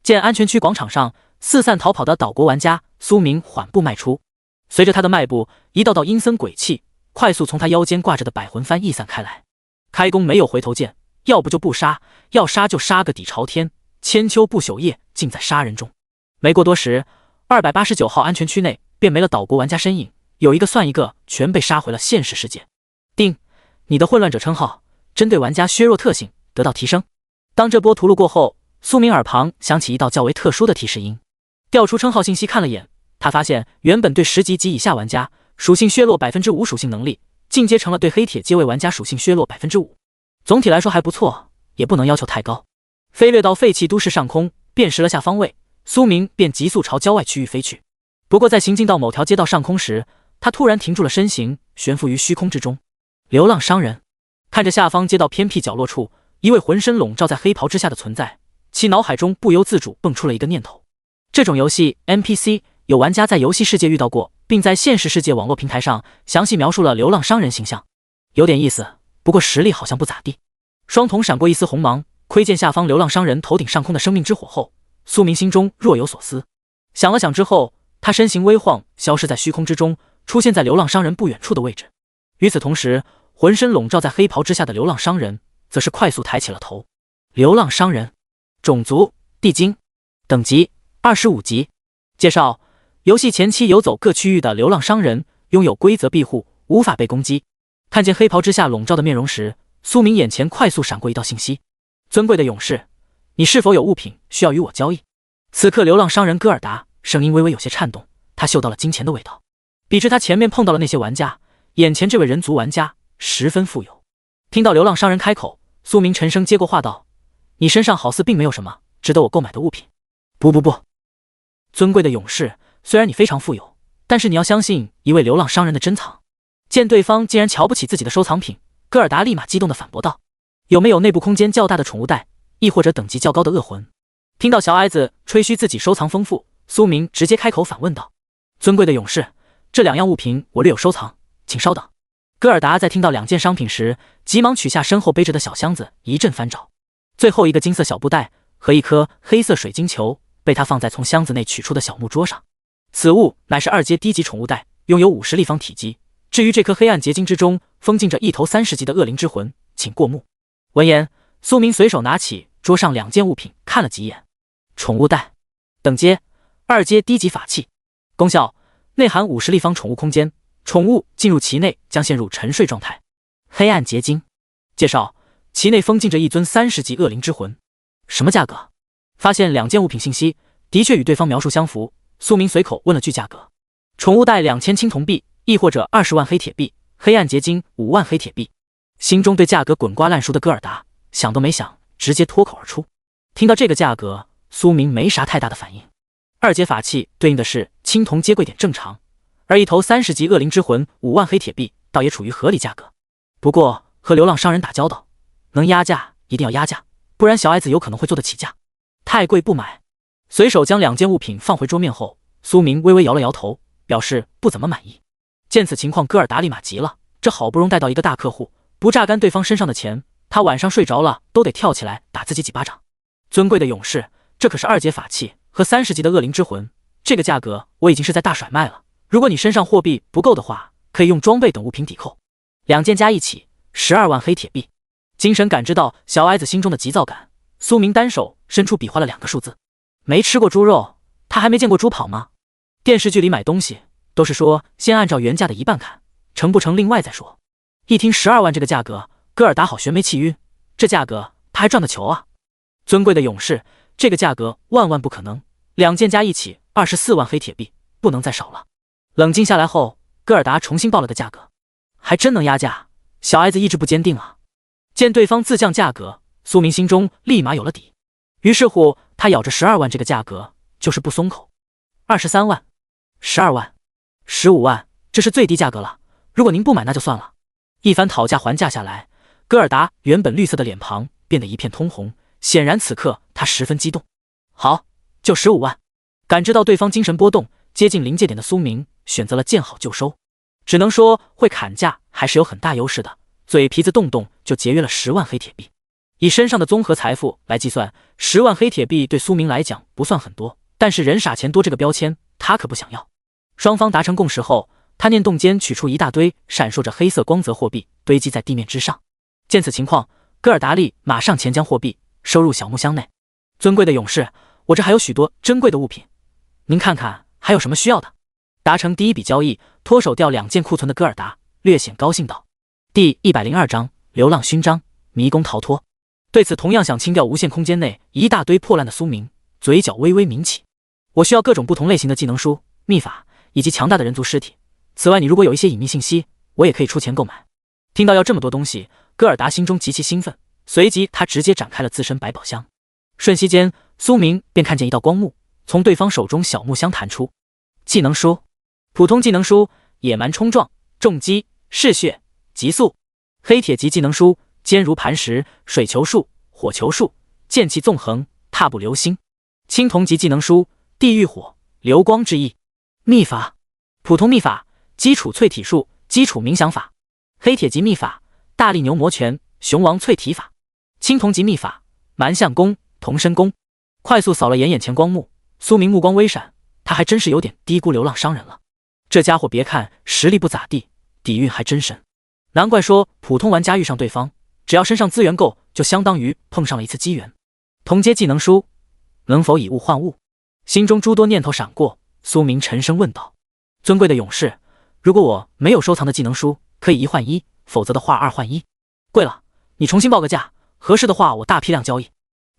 见安全区广场上四散逃跑的岛国玩家，苏明缓步迈出，随着他的迈步，一道道阴森鬼气快速从他腰间挂着的百魂幡溢散开来。开弓没有回头箭，要不就不杀，要杀就杀个底朝天，千秋不朽业尽在杀人中。没过多时，289号安全区内便没了岛国玩家身影，有一个算一个，全被杀回了现实世界。定，你的混乱者称号针对玩家削弱特性得到提升。当这波屠戮过后，苏明耳旁响起一道较为特殊的提示音。调出称号信息看了眼，他发现原本对10级及以下玩家属性削弱 5% 属性能力，进阶成了对黑铁阶位玩家属性削弱 5%。总体来说还不错，也不能要求太高。飞掠到废弃都市上空，辨识了下方位，苏明便急速朝郊外区域飞去。不过在行进到某条街道上空时，他突然停住了身形，悬浮于虚空之中。流浪商人看着下方街道偏僻角落处一位浑身笼罩在黑袍之下的存在，其脑海中不由自主蹦出了一个念头。这种游戏 NPC 有玩家在游戏世界遇到过，并在现实世界网络平台上详细描述了流浪商人形象，有点意思，不过实力好像不咋地。双瞳闪过一丝红芒，窥见下方流浪商人头顶上空的生命之火后，苏明心中若有所思。想了想之后，他身形微晃，消失在虚空之中，出现在流浪商人不远处的位置。与此同时，浑身笼罩在黑袍之下的流浪商人则是快速抬起了头。流浪商人，种族地精，等级25级。介绍：游戏前期游走各区域的流浪商人拥有规则庇护，无法被攻击。看见黑袍之下笼罩的面容时，苏明眼前快速闪过一道信息：尊贵的勇士，你是否有物品需要与我交易？此刻流浪商人戈尔达声音微微有些颤动，他嗅到了金钱的味道。比之他前面碰到了那些玩家，眼前这位人族玩家十分富有。听到流浪商人开口，苏明沉声接过话道：你身上好似并没有什么值得我购买的物品。不，尊贵的勇士，虽然你非常富有，但是你要相信一位流浪商人的珍藏。见对方竟然瞧不起自己的收藏品，戈尔达立马激动地反驳道：有没有内部空间较大的宠物袋，亦或者等级较高的恶魂？听到小矮子吹嘘自己收藏丰富，苏明直接开口反问道：尊贵的勇士，这2样物品我略有收藏，请稍等。戈尔达在听到2件商品时，急忙取下身后背着的小箱子，一阵翻找。最后一个金色小布袋和一颗黑色水晶球被他放在从箱子内取出的小木桌上。此物乃是2阶低级宠物袋，拥有50立方体积，至于这颗黑暗结晶之中封禁着一头30级的恶灵之魂，请过目。闻言，苏明随手拿起桌上2件物品看了几眼。宠物袋，等阶2阶低级法器，功效内含50立方宠物空间，宠物进入其内将陷入沉睡状态。黑暗结晶，介绍其内封禁着一尊30级恶灵之魂。什么价格？发现2件物品信息的确与对方描述相符，苏明随口问了句价格。宠物袋2000青铜币，亦或者20万黑铁币，黑暗结晶5万黑铁币。心中对价格滚瓜烂熟的戈尔达想都没想，直接脱口而出。听到这个价格，苏明没啥太大的反应。2阶法器对应的是青铜接贵点正常，而一头30级恶灵之魂5万黑铁币倒也处于合理价格。不过和流浪商人打交道，能压价一定要压价，不然小矮子有可能会做得起价。太贵不买。随手将2件物品放回桌面后，苏明微微摇了摇头，表示不怎么满意。见此情况，戈尔达立马急了，这好不容易带到一个大客户，不榨干对方身上的钱，他晚上睡着了都得跳起来打自己几巴掌。尊贵的勇士，这可是2阶法器和30级的恶灵之魂，这个价格我已经是在大甩卖了。如果你身上货币不够的话，可以用装备等物品抵扣。2件加一起12万黑铁币。精神感知到小矮子心中的急躁感，苏明单手伸出比划了2个数字。没吃过猪肉，他还没见过猪跑吗？电视剧里买东西都是说先按照原价的1半砍，成不成另外再说。一听12万这个价格，戈尔达好悬眉气晕，这价格他还赚个球啊！尊贵的勇士，这个价格万万不可能，2件加一起24万黑铁币，不能再少了。冷静下来后，戈尔达重新报了个价格，还真能压价，小矮子意志不坚定啊！见对方自降价格，苏明心中立马有了底，于是乎他咬着12万这个价格就是不松口。23万、12万、15万，这是最低价格了，如果您不买那就算了。一番讨价还价下来，戈尔达原本绿色的脸庞变得一片通红，显然此刻他十分激动。好，就15万。感知到对方精神波动，接近临界点的苏明选择了见好就收。只能说会砍价还是有很大优势的，嘴皮子动动就节约了10万黑铁币。以身上的综合财富来计算，10万黑铁币对苏明来讲不算很多，但是人傻钱多这个标签他可不想要。双方达成共识后，他念动间取出一大堆闪烁着黑色光泽货币堆积在地面之上。见此情况，戈尔达利马上前将货币收入小木箱内。尊贵的勇士，我这还有许多珍贵的物品，您看看还有什么需要的。达成第一笔交易，脱手掉2件库存的戈尔达略显高兴道。第102章流浪勋章，迷宫逃脱。对此同样想清掉无限空间内一大堆破烂的苏明，嘴角微微抿起。我需要各种不同类型的技能书、秘法以及强大的人族尸体，此外你如果有一些隐秘信息，我也可以出钱购买。听到要这么多东西，戈尔达心中极其兴奋，随即他直接展开了自身百宝箱。瞬息间，苏明便看见一道光幕从对方手中小木箱弹出。技能书，普通技能书野蛮冲撞、重击、嗜血、急速。黑铁级技能书坚如磐石、水球术、火球术、剑气纵横、踏步流星。青铜级技能书地狱火、流光之翼。秘法，普通秘法基础淬体术、基础冥想法。黑铁级秘法大力牛魔拳、熊王淬体法。青铜级秘法蛮象功、童身功。快速扫了眼前光幕，苏明目光微闪，他还真是有点低估流浪商人了。这家伙别看实力不咋地，底蕴还真深。难怪说普通玩家遇上对方，只要身上资源够，就相当于碰上了一次机缘。同阶技能书能否以物换物？心中诸多念头闪过，苏明沉声问道：尊贵的勇士，如果我没有收藏的技能书，可以1换1，否则的话2换1。贵了，你重新报个价，合适的话我大批量交易。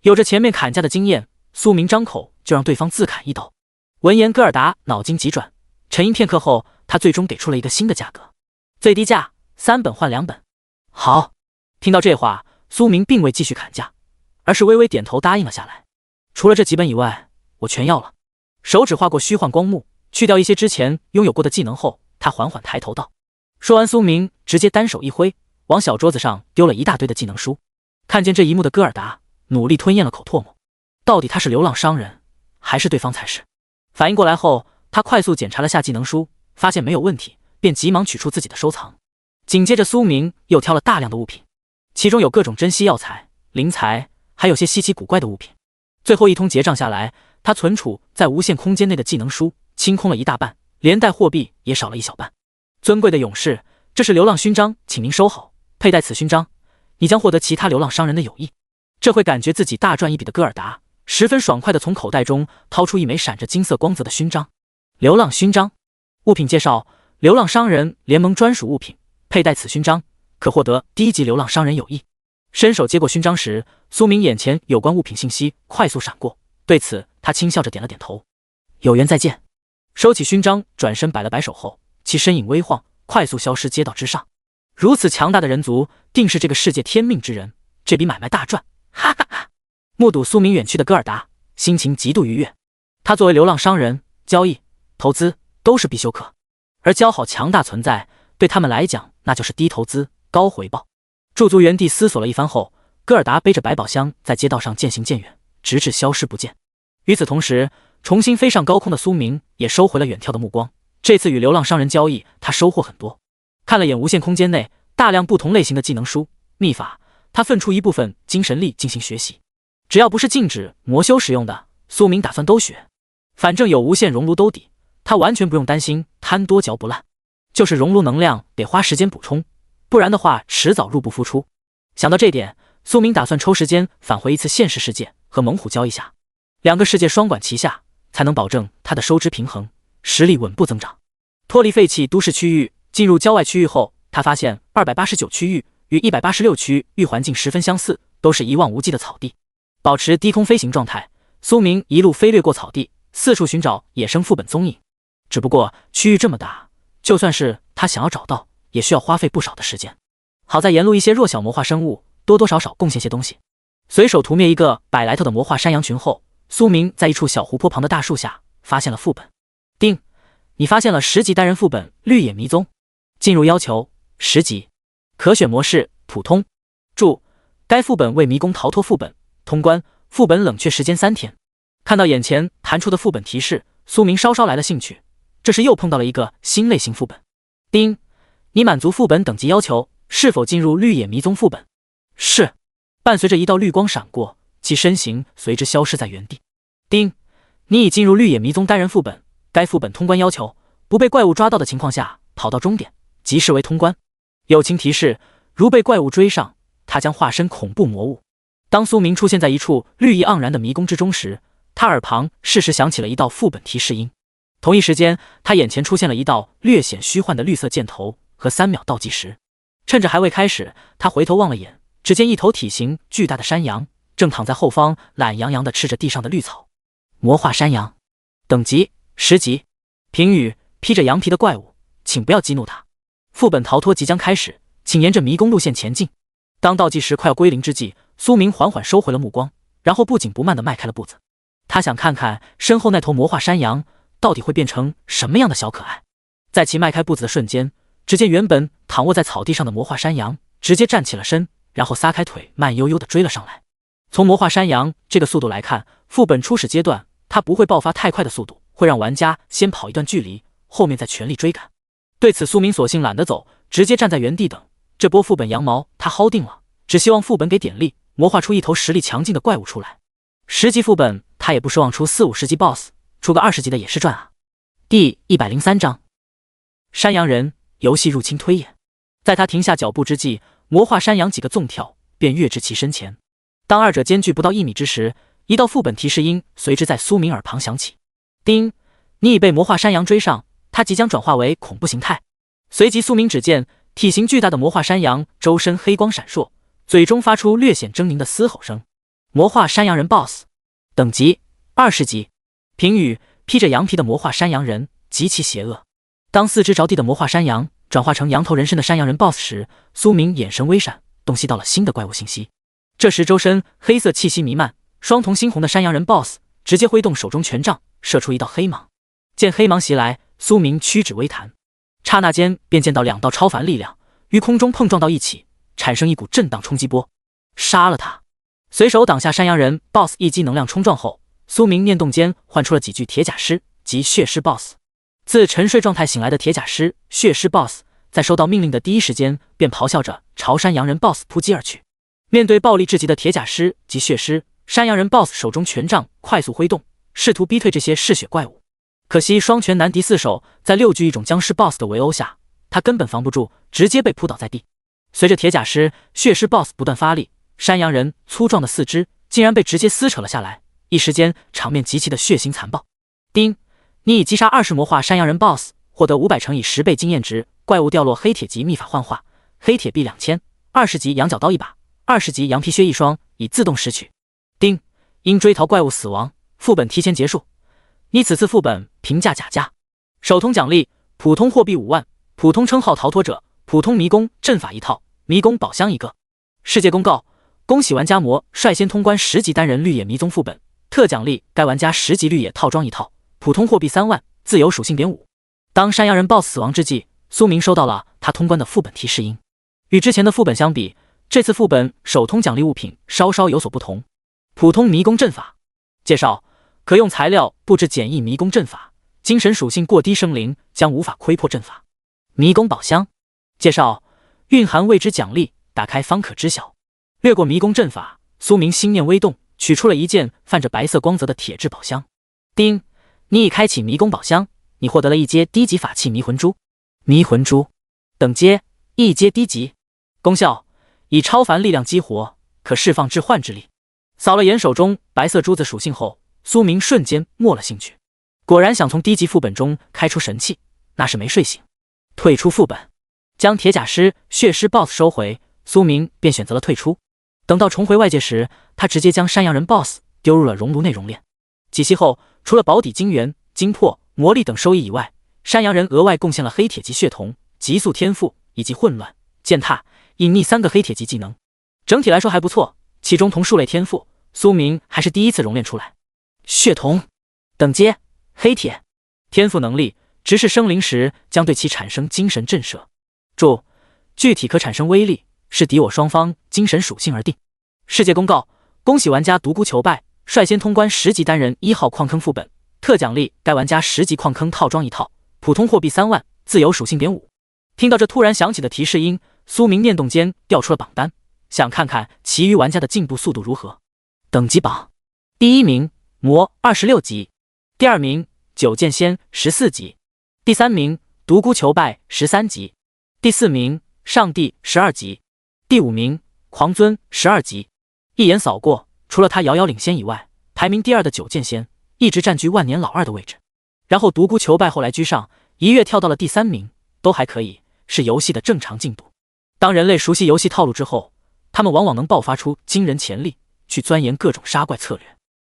有着前面砍价的经验，苏明张口就让对方自砍一刀。闻言，戈尔达脑筋急转，沉吟片刻后，他最终给出了一个新的价格：最低价3本换2本。好，听到这话，苏明并未继续砍价，而是微微点头答应了下来。除了这几本以外，我全要了。手指划过虚幻光幕，去掉一些之前拥有过的技能后，他缓缓抬头道。说完，苏明直接单手一挥，往小桌子上丢了一大堆的技能书。看见这一幕的戈尔达努力吞咽了口唾沫，到底他是流浪商人，还是对方才是？反应过来后，他快速检查了下技能书，发现没有问题，便急忙取出自己的收藏。紧接着，苏明又挑了大量的物品，其中有各种珍稀药材、灵材，还有些稀奇古怪的物品。最后一通结账下来，他存储在无限空间内的技能书清空了一大半，连带货币也少了一小半。尊贵的勇士，这是流浪勋章，请您收好。佩戴此勋章，你将获得其他流浪商人的友谊。这会感觉自己大赚一笔的戈尔达，十分爽快地从口袋中掏出一枚闪着金色光泽的勋章。流浪勋章。物品介绍：流浪商人联盟专属物品，佩戴此勋章可获得低级流浪商人友谊。伸手接过勋章时，苏明眼前有关物品信息快速闪过，对此他轻笑着点了点头。有缘再见。收起勋章，转身摆了摆手后，其身影微晃，快速消失街道之上。如此强大的人族，定是这个世界天命之人，这笔买卖大赚！哈哈哈！目睹苏明远去的戈尔达，心情极度愉悦。他作为流浪商人，交易、投资都是必修课，而交好强大存在，对他们来讲，那就是低投资高回报。驻足原地思索了一番后，戈尔达背着百宝箱在街道上渐行渐远，直至消失不见。与此同时，重新飞上高空的苏明也收回了远眺的目光。这次与流浪商人交易，他收获很多。看了眼无限空间内大量不同类型的技能书、秘法，他分出一部分精神力进行学习。只要不是禁止魔修使用的，苏明打算都学。反正有无限熔炉兜底，他完全不用担心贪多嚼不烂。就是熔炉能量得花时间补充，不然的话迟早入不敷出。想到这点，苏明打算抽时间返回一次现实世界，和猛虎交易下，两个世界双管齐下，才能保证他的收支平衡，实力稳步增长。脱离废弃都市区域，进入郊外区域后，他发现289区域与186区域环境十分相似，都是一望无际的草地。保持低空飞行状态，苏明一路飞掠过草地，四处寻找野生副本踪影。只不过区域这么大，就算是他想要找到，也需要花费不少的时间。好在沿路一些弱小魔化生物多多少少贡献些东西。随手屠灭一个100来头的魔化山羊群后，苏明在一处小湖泊旁的大树下发现了副本。丁，你发现了10级单人副本绿野迷踪，进入要求10级，可选模式普通。注：该副本为迷宫逃脱副本，通关副本冷却时间3天。看到眼前弹出的副本提示，苏明稍稍来了兴趣。这时又碰到了一个新类型副本。丁，你满足副本等级要求，是否进入绿野迷踪副本？是。伴随着一道绿光闪过，其身形随之消失在原地。丁，你已进入绿野迷踪单人副本，该副本通关要求，不被怪物抓到的情况下跑到终点，即视为通关。友情提示：如被怪物追上，他将化身恐怖魔物。当苏明出现在一处绿意盎然的迷宫之中时，他耳旁适时响起了一道副本提示音。同一时间，他眼前出现了一道略显虚幻的绿色箭头和3秒倒计时。趁着还未开始，他回头望了眼，只见一头体型巨大的山羊正躺在后方，懒洋洋地吃着地上的绿草。魔化山羊，等级10级。评语：披着羊皮的怪物，请不要激怒他。副本逃脱即将开始，请沿着迷宫路线前进。当倒计时快要归零之际，苏明缓缓收回了目光，然后不紧不慢地迈开了步子。他想看看身后那头魔化山羊到底会变成什么样的小可爱。在其迈开步子的瞬间，只见原本躺卧在草地上的魔化山羊直接站起了身，然后撒开腿慢悠悠地追了上来。从魔化山羊这个速度来看，副本初始阶段它不会爆发太快的速度，会让玩家先跑一段距离，后面再全力追赶。对此苏明索性懒得走，直接站在原地等。这波副本羊毛他薅定了，只希望副本给点力，魔化出一头实力强劲的怪物出来。10级副本他也不奢望出40-50级 BOSS， 出个20级的也是赚啊。第103章，山羊人游戏入侵推演。在他停下脚步之际，魔化山羊几个纵跳便跃至其身前。当二者间距不到1米之时，一道副本提示音随之在苏明耳旁响起：丁，你已被魔化山羊追上，它即将转化为恐怖形态。随即苏明只见体型巨大的魔化山羊周身黑光闪烁，嘴中发出略显狰狞的嘶吼声。魔化山羊人 BOSS， 等级20级。评语：披着羊皮的魔化山羊人极其邪恶。当四肢着地的魔化山羊转化成羊头人身的山羊人 BOSS 时，苏明眼神微闪，洞悉到了新的怪物信息。这时周身黑色气息弥漫，双瞳猩红的山羊人 BOSS 直接挥动手中权杖，射出一道黑芒。见黑芒袭来，苏明屈指微弹，刹那间便见到2道超凡力量于空中碰撞到一起，产生一股震荡冲击波。杀了他！随手挡下山羊人 BOSS 一击能量冲撞后，苏明念动间唤出了几具铁甲师及血尸 BOSS。自沉睡状态醒来的铁甲师、血尸 BOSS 在收到命令的第一时间便咆哮着朝山羊人 BOSS 扑击而去。面对暴力至极的铁甲师及血尸，山羊人 BOSS 手中权杖快速挥动，试图逼退这些嗜血怪物。可惜双拳难敌4手，在6具一种僵尸 BOSS 的围殴下，他根本防不住，直接被扑倒在地。随着铁甲师、血狮 BOSS 不断发力，山羊人粗壮的四肢竟然被直接撕扯了下来，一时间场面极其的血腥残暴。丁，你已击杀20魔化山羊人 BOSS， 获得500乘以10倍经验值，怪物掉落黑铁级秘法幻化，黑铁臂2000，20级羊角刀1把，20级羊皮靴1双，已自动拾取。丁，因追逃怪物死亡，副本提前结束，你此次副本评价甲加。手通奖励：普通货币5万，普通称号逃脱者，普通迷宫阵法1套，迷宫宝箱1个。世界公告：恭喜玩家魔率先通关10级单人绿野迷踪副本，特奖励该玩家10级绿野套装1套，普通货币3万，自由属性.5。当山羊人 BOSS 死亡之际，苏明收到了他通关的副本提示音。与之前的副本相比，这次副本手通奖励物品稍稍有所不同。普通迷宫阵法介绍：可用材料布置简易迷宫阵法，精神属性过低生灵将无法窥破阵法。迷宫宝箱介绍：蕴含未知奖励，打开方可知晓。略过迷宫阵法，苏明心念微动，取出了一件泛着白色光泽的铁质宝箱。丁，你已开启迷宫宝箱，你获得了一阶低级法器迷魂珠。迷魂珠等阶一阶低级，功效：以超凡力量激活，可释放致幻之力。扫了眼手中白色珠子属性后，苏明瞬间没了兴趣。果然想从低级副本中开出神器，那是没睡醒。退出副本，将铁甲师、血狮 BOSS 收回，苏明便选择了退出。等到重回外界时，他直接将山羊人 BOSS 丢入了熔炉内熔炼。几息后，除了保底晶元、精魄、魔力等收益以外，山羊人额外贡献了黑铁级血瞳、极速天赋以及混乱、践踏、隐匿3个黑铁级技能。整体来说还不错，其中瞳术类天赋，苏明还是第一次熔炼出来。血瞳等阶黑铁，天赋能力：直视生灵时将对其产生精神震慑。注：具体可产生威力视敌我双方精神属性而定。世界公告：恭喜玩家独孤求败，率先通关10级单人1号矿坑副本，特奖励该玩家10级矿坑套装1套，普通货币3万，自由属性.5。听到这突然响起的提示音，苏明念动间调出了榜单，想看看其余玩家的进步速度如何。等级榜：第1名魔26级，第2名九剑仙14级，第3名独孤求败13级，第4名上帝12级，第5名狂尊12级。一眼扫过，除了他遥遥领先以外，排名第2的九剑仙一直占据万年老2的位置，然后独孤求败后来居上，一跃跳到了第3名，都还可以，是游戏的正常进度。当人类熟悉游戏套路之后，他们往往能爆发出惊人潜力，去钻研各种杀怪策略。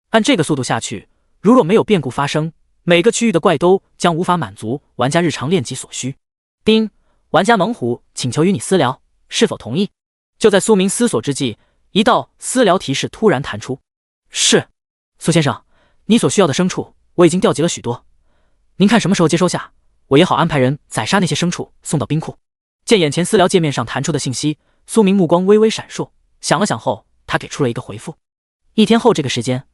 按这个速度下去，如若没有变故发生，每个区域的怪都将无法满足玩家日常练级所需。丁，玩家猛虎请求与你私聊，是否同意？就在苏明思索之际，一道私聊提示突然弹出。是，苏先生，你所需要的牲畜我已经调集了许多，您看什么时候接收下，我也好安排人宰杀那些牲畜送到冰库。见眼前私聊界面上弹出的信息，苏明目光微微闪烁，想了想后，他给出了一个回复。1天后这个时间。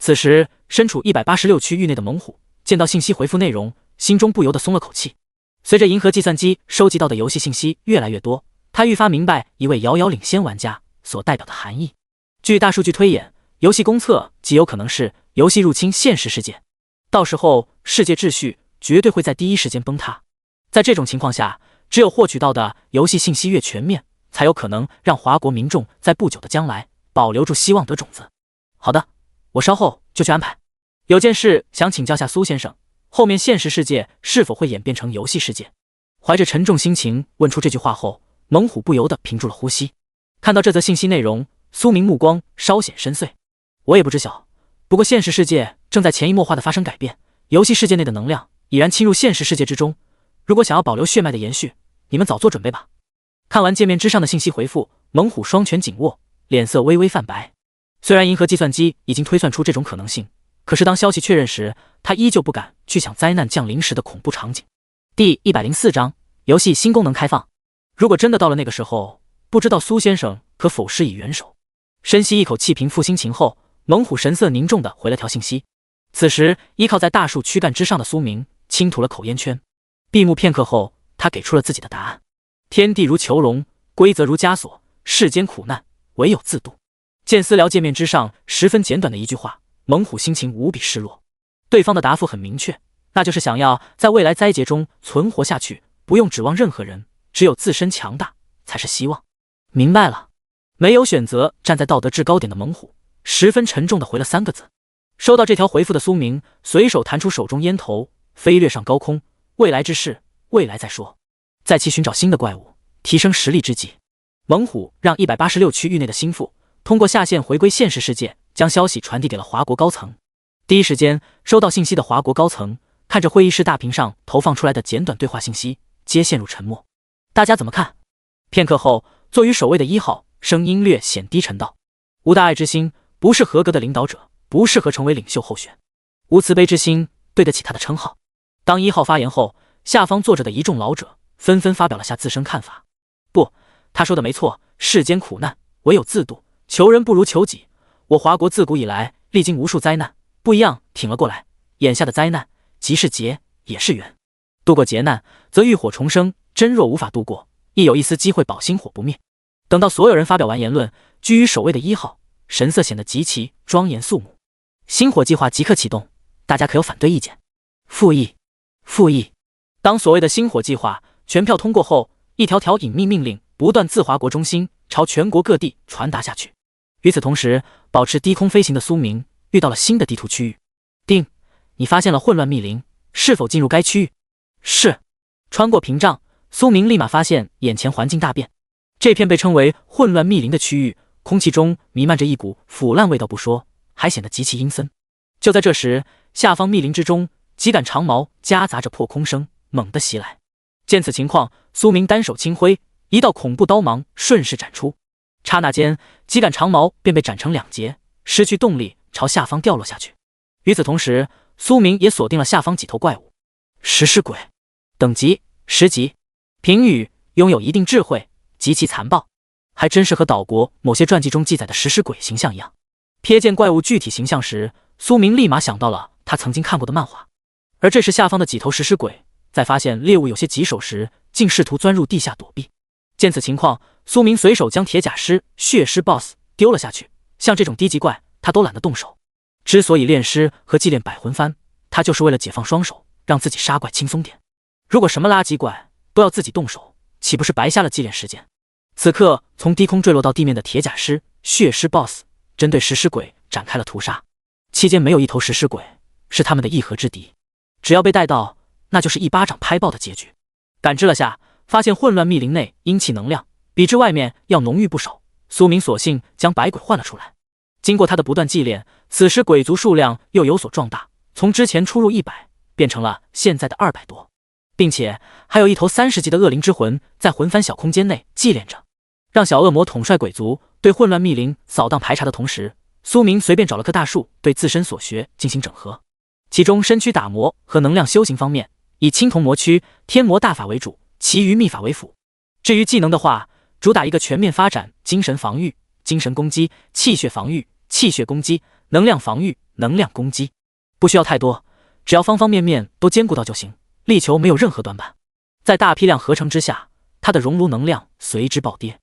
此时身处186区域内的猛虎见到信息回复内容，心中不由得松了口气。随着银河计算机收集到的游戏信息越来越多，他愈发明白一位遥遥领先玩家所代表的含义。据大数据推演，游戏公测极有可能是游戏入侵现实世界，到时候世界秩序绝对会在第一时间崩塌。在这种情况下，只有获取到的游戏信息越全面，才有可能让华国民众在不久的将来保留住希望的种子。好的，我稍后就去安排。有件事想请教下苏先生，后面现实世界是否会演变成游戏世界？怀着沉重心情问出这句话后，猛虎不由得屏住了呼吸。看到这则信息内容，苏明目光稍显深邃。我也不知晓，不过现实世界正在潜移默化地发生改变，游戏世界内的能量已然侵入现实世界之中，如果想要保留血脉的延续，你们早做准备吧。看完界面之上的信息回复，猛虎双拳紧握，脸色微微泛白。虽然银河计算机已经推算出这种可能性，可是当消息确认时，他依旧不敢去想灾难降临时的恐怖场景。第104章，游戏新功能开放。如果真的到了那个时候，不知道苏先生可否施以援手。深吸一口气，平复心情后，猛虎神色凝重地回了条信息。此时依靠在大树躯干之上的苏明轻吐了口烟圈，闭目片刻后，他给出了自己的答案。天地如囚笼，规则如枷锁，世间苦难唯有自渡。见私聊界面之上十分简短的一句话，猛虎心情无比失落。对方的答复很明确，那就是想要在未来灾劫中存活下去，不用指望任何人，只有自身强大才是希望。明白了。没有选择站在道德制高点的猛虎，十分沉重地回了3个字。收到这条回复的苏明，随手弹出手中烟头，飞掠上高空。未来之事，未来再说。在其寻找新的怪物，提升实力之际，猛虎让186区域内的心腹通过下线回归现实世界，将消息传递给了华国高层。第一时间收到信息的华国高层，看着会议室大屏上投放出来的简短对话信息，皆陷入沉默。大家怎么看？片刻后，坐于首位的1号声音略显低沉道：无大爱之心，不是合格的领导者，不适合成为领袖候选。无慈悲之心，对得起他的称号。当1号发言后，下方坐着的一众老者纷纷发表了下自身看法。不，他说的没错，世间苦难，唯有自渡，求人不如求己。我华国自古以来历经无数灾难，不一样挺了过来。眼下的灾难，即是劫，也是缘。渡过劫难，则浴火重生，真若无法度过，亦有一丝机会保星火不灭。等到所有人发表完言论，居于首位的1号神色显得极其庄严肃穆。星火计划即刻启动，大家可有反对意见？复议，复议。当所谓的星火计划全票通过后，一条条隐秘命令不断自华国中心朝全国各地传达下去。与此同时，保持低空飞行的苏明遇到了新的地图区域。丁，你发现了混乱密林，是否进入该区域？是。穿过屏障，苏明立马发现眼前环境大变。这片被称为混乱密林的区域，空气中弥漫着一股腐烂味道不说，还显得极其阴森。就在这时，下方密林之中，几杆长矛夹杂着破空声猛地袭来。见此情况，苏明单手轻挥，一道恐怖刀芒顺势斩出。刹那间，几杆长矛便被斩成2截，失去动力朝下方掉落下去。与此同时，苏明也锁定了下方几头怪物。食尸鬼，等级10级，评语：拥有一定智慧，极其残暴。还真是和岛国某些传记中记载的食尸鬼形象一样。瞥见怪物具体形象时，苏明立马想到了他曾经看过的漫画。而这时下方的几头食尸鬼在发现猎物有些棘手时，竟试图钻入地下躲避。见此情况，苏明随手将铁甲尸、血尸 BOSS 丢了下去。像这种低级怪，他都懒得动手。之所以练尸和祭炼百魂幡，他就是为了解放双手，让自己杀怪轻松点。如果什么垃圾怪都要自己动手，岂不是白瞎了祭炼时间？此刻，从低空坠落到地面的铁甲尸、血尸 BOSS 针对食尸鬼展开了屠杀。期间没有一头食尸鬼是他们的一合之敌，只要被带到，那就是一巴掌拍爆的结局。感知了下，发现混乱密林内阴气能量比之外面要浓郁不少，苏明索性将百鬼换了出来。经过他的不断祭炼，此时鬼族数量又有所壮大，从之前出入100变成了现在的200多，并且还有一头30级的恶灵之魂在魂幡小空间内祭炼着。让小恶魔统帅鬼族对混乱密林扫荡排查的同时，苏明随便找了棵大树对自身所学进行整合。其中身躯打磨和能量修行方面，以青铜魔躯、天魔大法为主，其余秘法为辅。至于技能的话，主打一个全面发展精神防御、精神攻击、气血防御、气血攻击、能量防御、能量攻击，不需要太多，只要方方面面都兼顾到就行，力求没有任何短板。在大批量合成之下，它的熔炉能量随之暴跌。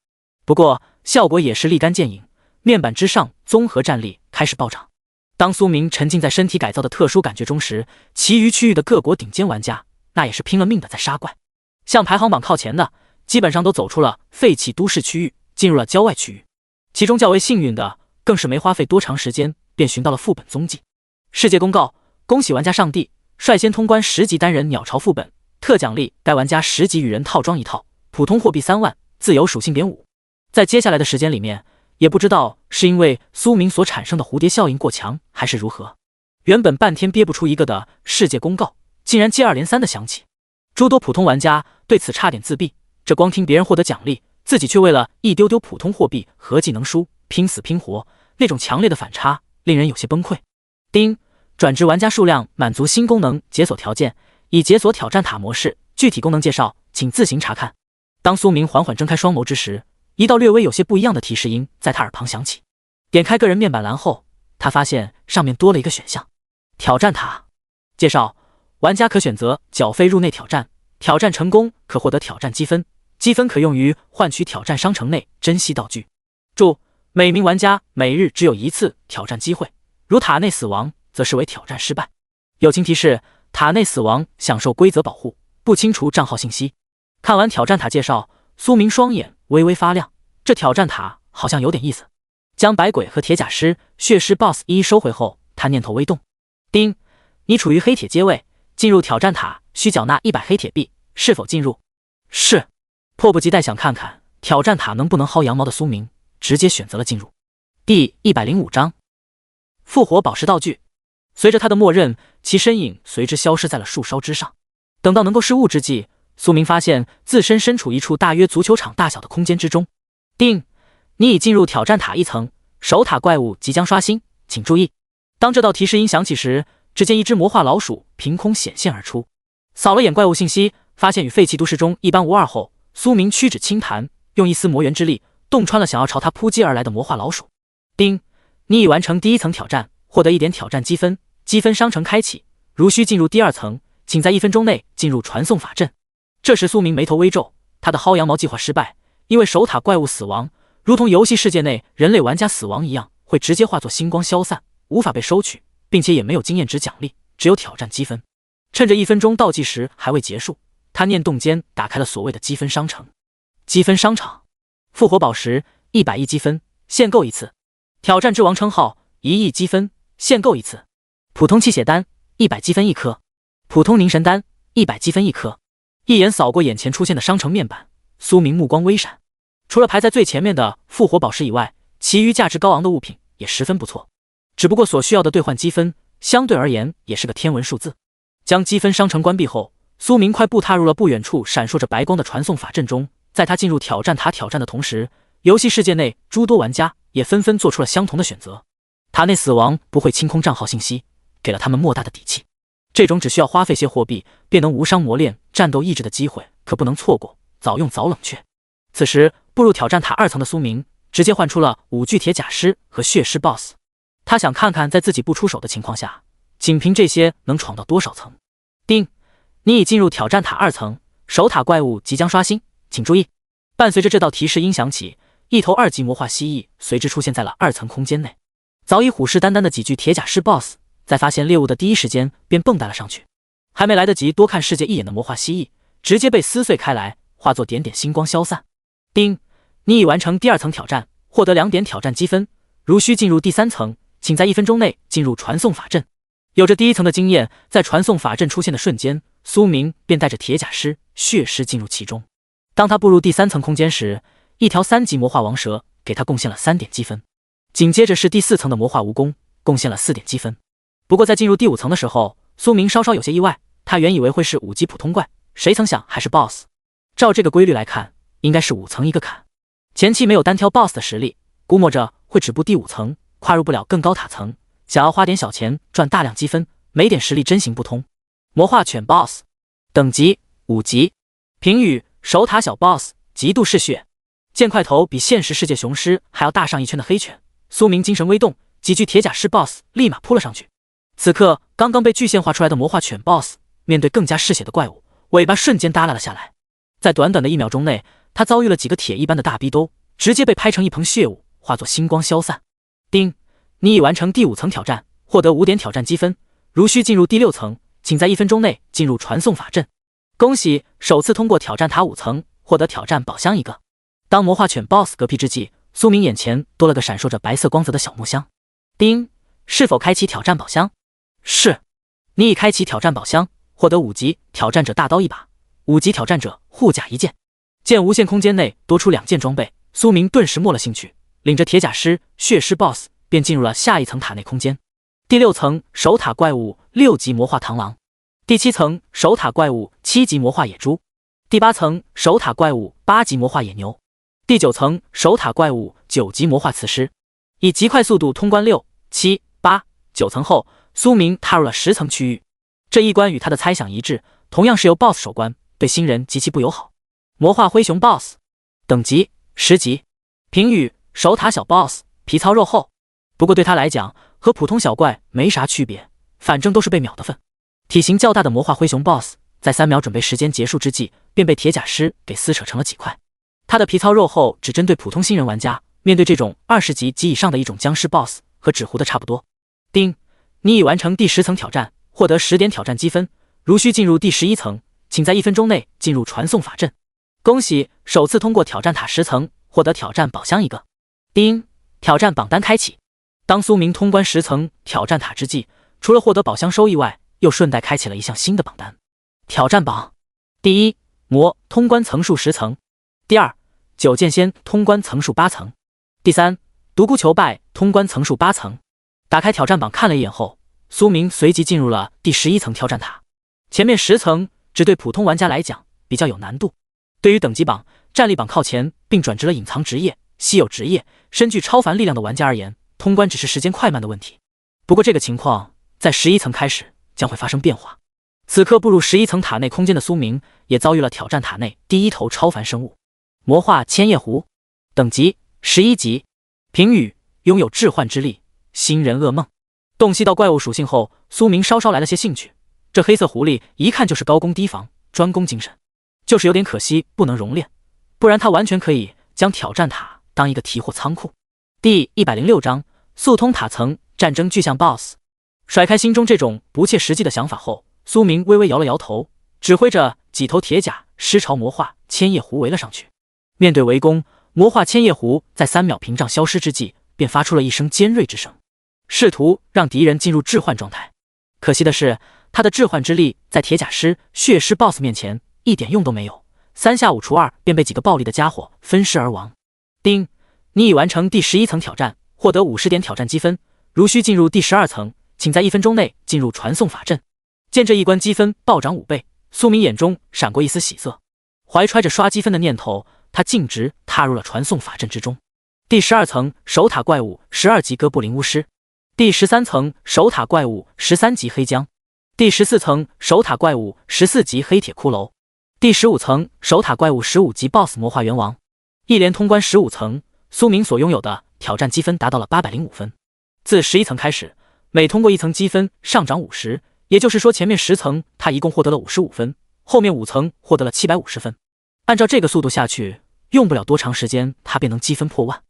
不过效果也是立竿见影，面板之上综合战力开始暴涨。当苏明沉浸在身体改造的特殊感觉中时，其余区域的各国顶尖玩家那也是拼了命的在杀怪。像排行榜靠前的，基本上都走出了废弃都市区域，进入了郊外区域。其中较为幸运的，更是没花费多长时间便寻到了副本踪迹。世界公告：恭喜玩家上帝率先通关10级单人鸟巢副本，特奖励该玩家10级羽人套装1套，普通货币3万，自由属性.5。在接下来的时间里面，也不知道是因为苏明所产生的蝴蝶效应过强，还是如何，原本半天憋不出一个的世界公告，竟然接二连三的响起。诸多普通玩家对此差点自闭，这光听别人获得奖励，自己却为了一丢丢普通货币和技能书拼死拼活，那种强烈的反差令人有些崩溃。丁，转职玩家数量满足新功能解锁条件，已解锁挑战塔模式，具体功能介绍请自行查看。当苏明缓缓睁开双眸之时，一道略微有些不一样的提示音在他耳旁响起。点开个人面板栏后，他发现上面多了一个选项：挑战塔。介绍：玩家可选择缴费入内挑战，挑战成功可获得挑战积分，积分可用于换取挑战商城内珍稀道具。注：每名玩家每日只有1次挑战机会，如塔内死亡则视为挑战失败。友情提示：塔内死亡享受规则保护，不清除账号信息。看完挑战塔介绍，苏明双眼微微发亮，这挑战塔好像有点意思。将百鬼和铁甲师、血尸 BOSS 一一收回后，他念头微动。丁，你处于黑铁阶位，进入挑战塔需缴纳100黑铁币，是否进入？是。迫不及待想看看挑战塔能不能薅羊毛的苏明，直接选择了进入。第105章，复活宝石道具。随着他的默认，其身影随之消失在了树梢之上。等到能够视物之际，苏明发现自身身处一处大约足球场大小的空间之中。丁，你已进入挑战塔1层，守塔怪物即将刷新，请注意。当这道提示音响起时，只见一只魔化老鼠凭空显现而出。扫了眼怪物信息，发现与废弃都市中一般无二后，苏明屈指轻弹，用一丝魔元之力洞穿了想要朝他扑击而来的魔化老鼠。丁，你已完成第1层挑战，获得1点挑战积分，积分商城开启。如需进入第2层，请在1分钟内进入传送法阵。这时苏明眉头微皱，他的薅羊毛计划失败，因为守塔怪物死亡，如同游戏世界内人类玩家死亡一样，会直接化作星光消散，无法被收取，并且也没有经验值奖励，只有挑战积分。趁着1分钟倒计时还未结束，他念动间打开了所谓的积分商城。积分商场，复活宝石100亿积分，限购1次；挑战之王称号1亿积分，限购1次；普通气血丹100积分1颗，普通凝神丹100积分1颗。一眼扫过眼前出现的商城面板，苏明目光微闪。除了排在最前面的复活宝石以外，其余价值高昂的物品也十分不错。只不过所需要的兑换积分相对而言也是个天文数字。将积分商城关闭后，苏明快步踏入了不远处闪烁着白光的传送法阵中。在他进入挑战塔挑战的同时，游戏世界内诸多玩家也纷纷做出了相同的选择。塔内死亡不会清空账号信息，给了他们莫大的底气。这种只需要花费些货币便能无伤磨练战斗意志的机会可不能错过，早用早冷却。此时步入挑战塔2层的苏明直接换出了5具铁甲师和血尸 BOSS。 他想看看在自己不出手的情况下，仅凭这些能闯到多少层。丁，你已进入挑战塔2层，守塔怪物即将刷新，请注意。伴随着这道提示音响起，一头2级魔化蜥蜴随之出现在了2层空间内。早已虎视眈眈的几具铁甲师 BOSS 在发现猎物的第一时间便蹦跶了上去，还没来得及多看世界一眼的魔化蜥蜴直接被撕碎开来，化作点点星光消散。丁，你已完成第2层挑战，获得2点挑战积分，如需进入第3层，请在1分钟内进入传送法阵。有着第1层的经验，在传送法阵出现的瞬间，苏明便带着铁甲师、血尸进入其中。当他步入第3层空间时，一条3级魔化王蛇给他贡献了3点积分，紧接着是第4层的魔化蜈蚣，贡献了4点积分。不过在进入第5层的时候，苏明稍稍有些意外，他原以为会是5级普通怪，谁曾想还是 BOSS。 照这个规律来看，应该是5层一个坎。前期没有单挑 BOSS 的实力，估摸着会止步第5层，跨入不了更高塔层，想要花点小钱赚大量积分，没点实力真行不通。魔化犬 BOSS 等级5级，评语：守塔小 BOSS 极度嗜血，见块头比现实世界雄狮还要大上一圈的黑犬。苏明精神微动，几具铁甲师 BOSS 立马扑了上去。此刻刚刚被具现化出来的魔化犬 BOSS 面对更加嗜血的怪物，尾巴瞬间耷拉了下来。在短短的1秒钟内，他遭遇了几个铁一般的大逼兜，直接被拍成一捧血雾，化作星光消散。丁，你已完成第5层挑战，获得5点挑战积分，如需进入第6层，请在1分钟内进入传送法阵。恭喜，首次通过挑战塔5层，获得挑战宝箱1个。当魔化犬 BOSS 嗝屁之际，苏明眼前多了个闪烁着白色光泽的小木箱。丁，是否开启挑战宝箱？是。你已开启挑战宝箱，获得5级挑战者大刀1把，5级挑战者护甲1件。见无限空间内多出2件装备，苏明顿时没了兴趣，领着铁甲师、血尸 BOSS 便进入了下一层塔内空间。第6层守塔怪物6级魔化螳螂，第7层守塔怪物7级魔化野猪，第8层守塔怪物8级魔化野牛，第9层守塔怪物9级魔化雌狮。以极快速度通关6、7、8、9层后，苏明踏入了10层区域。这一关与他的猜想一致，同样是由 BOSS 守关，对新人极其不友好。魔化灰熊 BOSS 等级10级，评语：守塔小 BOSS 皮糙肉厚，不过对他来讲和普通小怪没啥区别，反正都是被秒的份。体型较大的魔化灰熊 BOSS 在3秒准备时间结束之际，便被铁甲师给撕扯成了几块。他的皮糙肉厚只针对普通新人玩家，面对这种20级及以上的一种僵尸 BOSS 和纸糊的差不多。丁，你已完成第10层挑战，获得10点挑战积分，如需进入第11层，请在1分钟内进入传送法阵。恭喜，首次通过挑战塔10层，获得挑战宝箱1个。叮，挑战榜单开启。当苏明通关10层挑战塔之际，除了获得宝箱收益外，又顺带开启了一项新的榜单。挑战榜：第1，魔通关层数10层；第2，九剑仙通关层数8层；第3，独孤求败通关层数8层。打开挑战榜看了一眼后，苏明随即进入了第11层挑战塔。前面10层只对普通玩家来讲比较有难度，对于等级榜、战力榜靠前并转职了隐藏职业、稀有职业、身具超凡力量的玩家而言，通关只是时间快慢的问题。不过这个情况在11层开始将会发生变化。此刻步入11层塔内空间的苏明，也遭遇了挑战塔内第一头超凡生物——魔化千叶狐，等级11级。评语：拥有置换之力，新人噩梦。洞悉到怪物属性后，苏明稍来了些兴趣。这黑色狐狸一看就是高攻低防，专攻精神，就是有点可惜不能熔炼，不然他完全可以将挑战塔当一个提货仓库。第106章速通塔层战争巨象 BOSS。 甩开心中这种不切实际的想法后，苏明微微摇了摇头，指挥着几头铁甲狮朝魔化千叶狐围了上去。面对围攻，魔化千叶狐在3秒屏障消失之际，便发出了一声尖锐之声，试图让敌人进入置换状态。可惜的是，他的置换之力在铁甲狮、血狮 BOSS 面前一点用都没有，3下5除2便被几个暴力的家伙分尸而亡。叮，你已完成第11层挑战，获得50点挑战积分。如需进入第12层，请在1分钟内进入传送法阵。见这一关积分暴涨5倍，苏明眼中闪过一丝喜色，怀揣着刷积分的念头，他径直踏入了传送法阵之中。第12层守塔怪物12级哥布林巫师，第13层守塔怪物13级黑姜，第14层守塔怪物14级黑铁骷髅，第15层守塔怪物15级 BOSS 魔化元王。一连通关15层，苏明所拥有的挑战积分达到了805分。自11层开始，每通过1层积分上涨50，也就是说前面10层他一共获得了55分，后面5层获得了750分。按照这个速度下去，用不了多长时间他便能积分破万。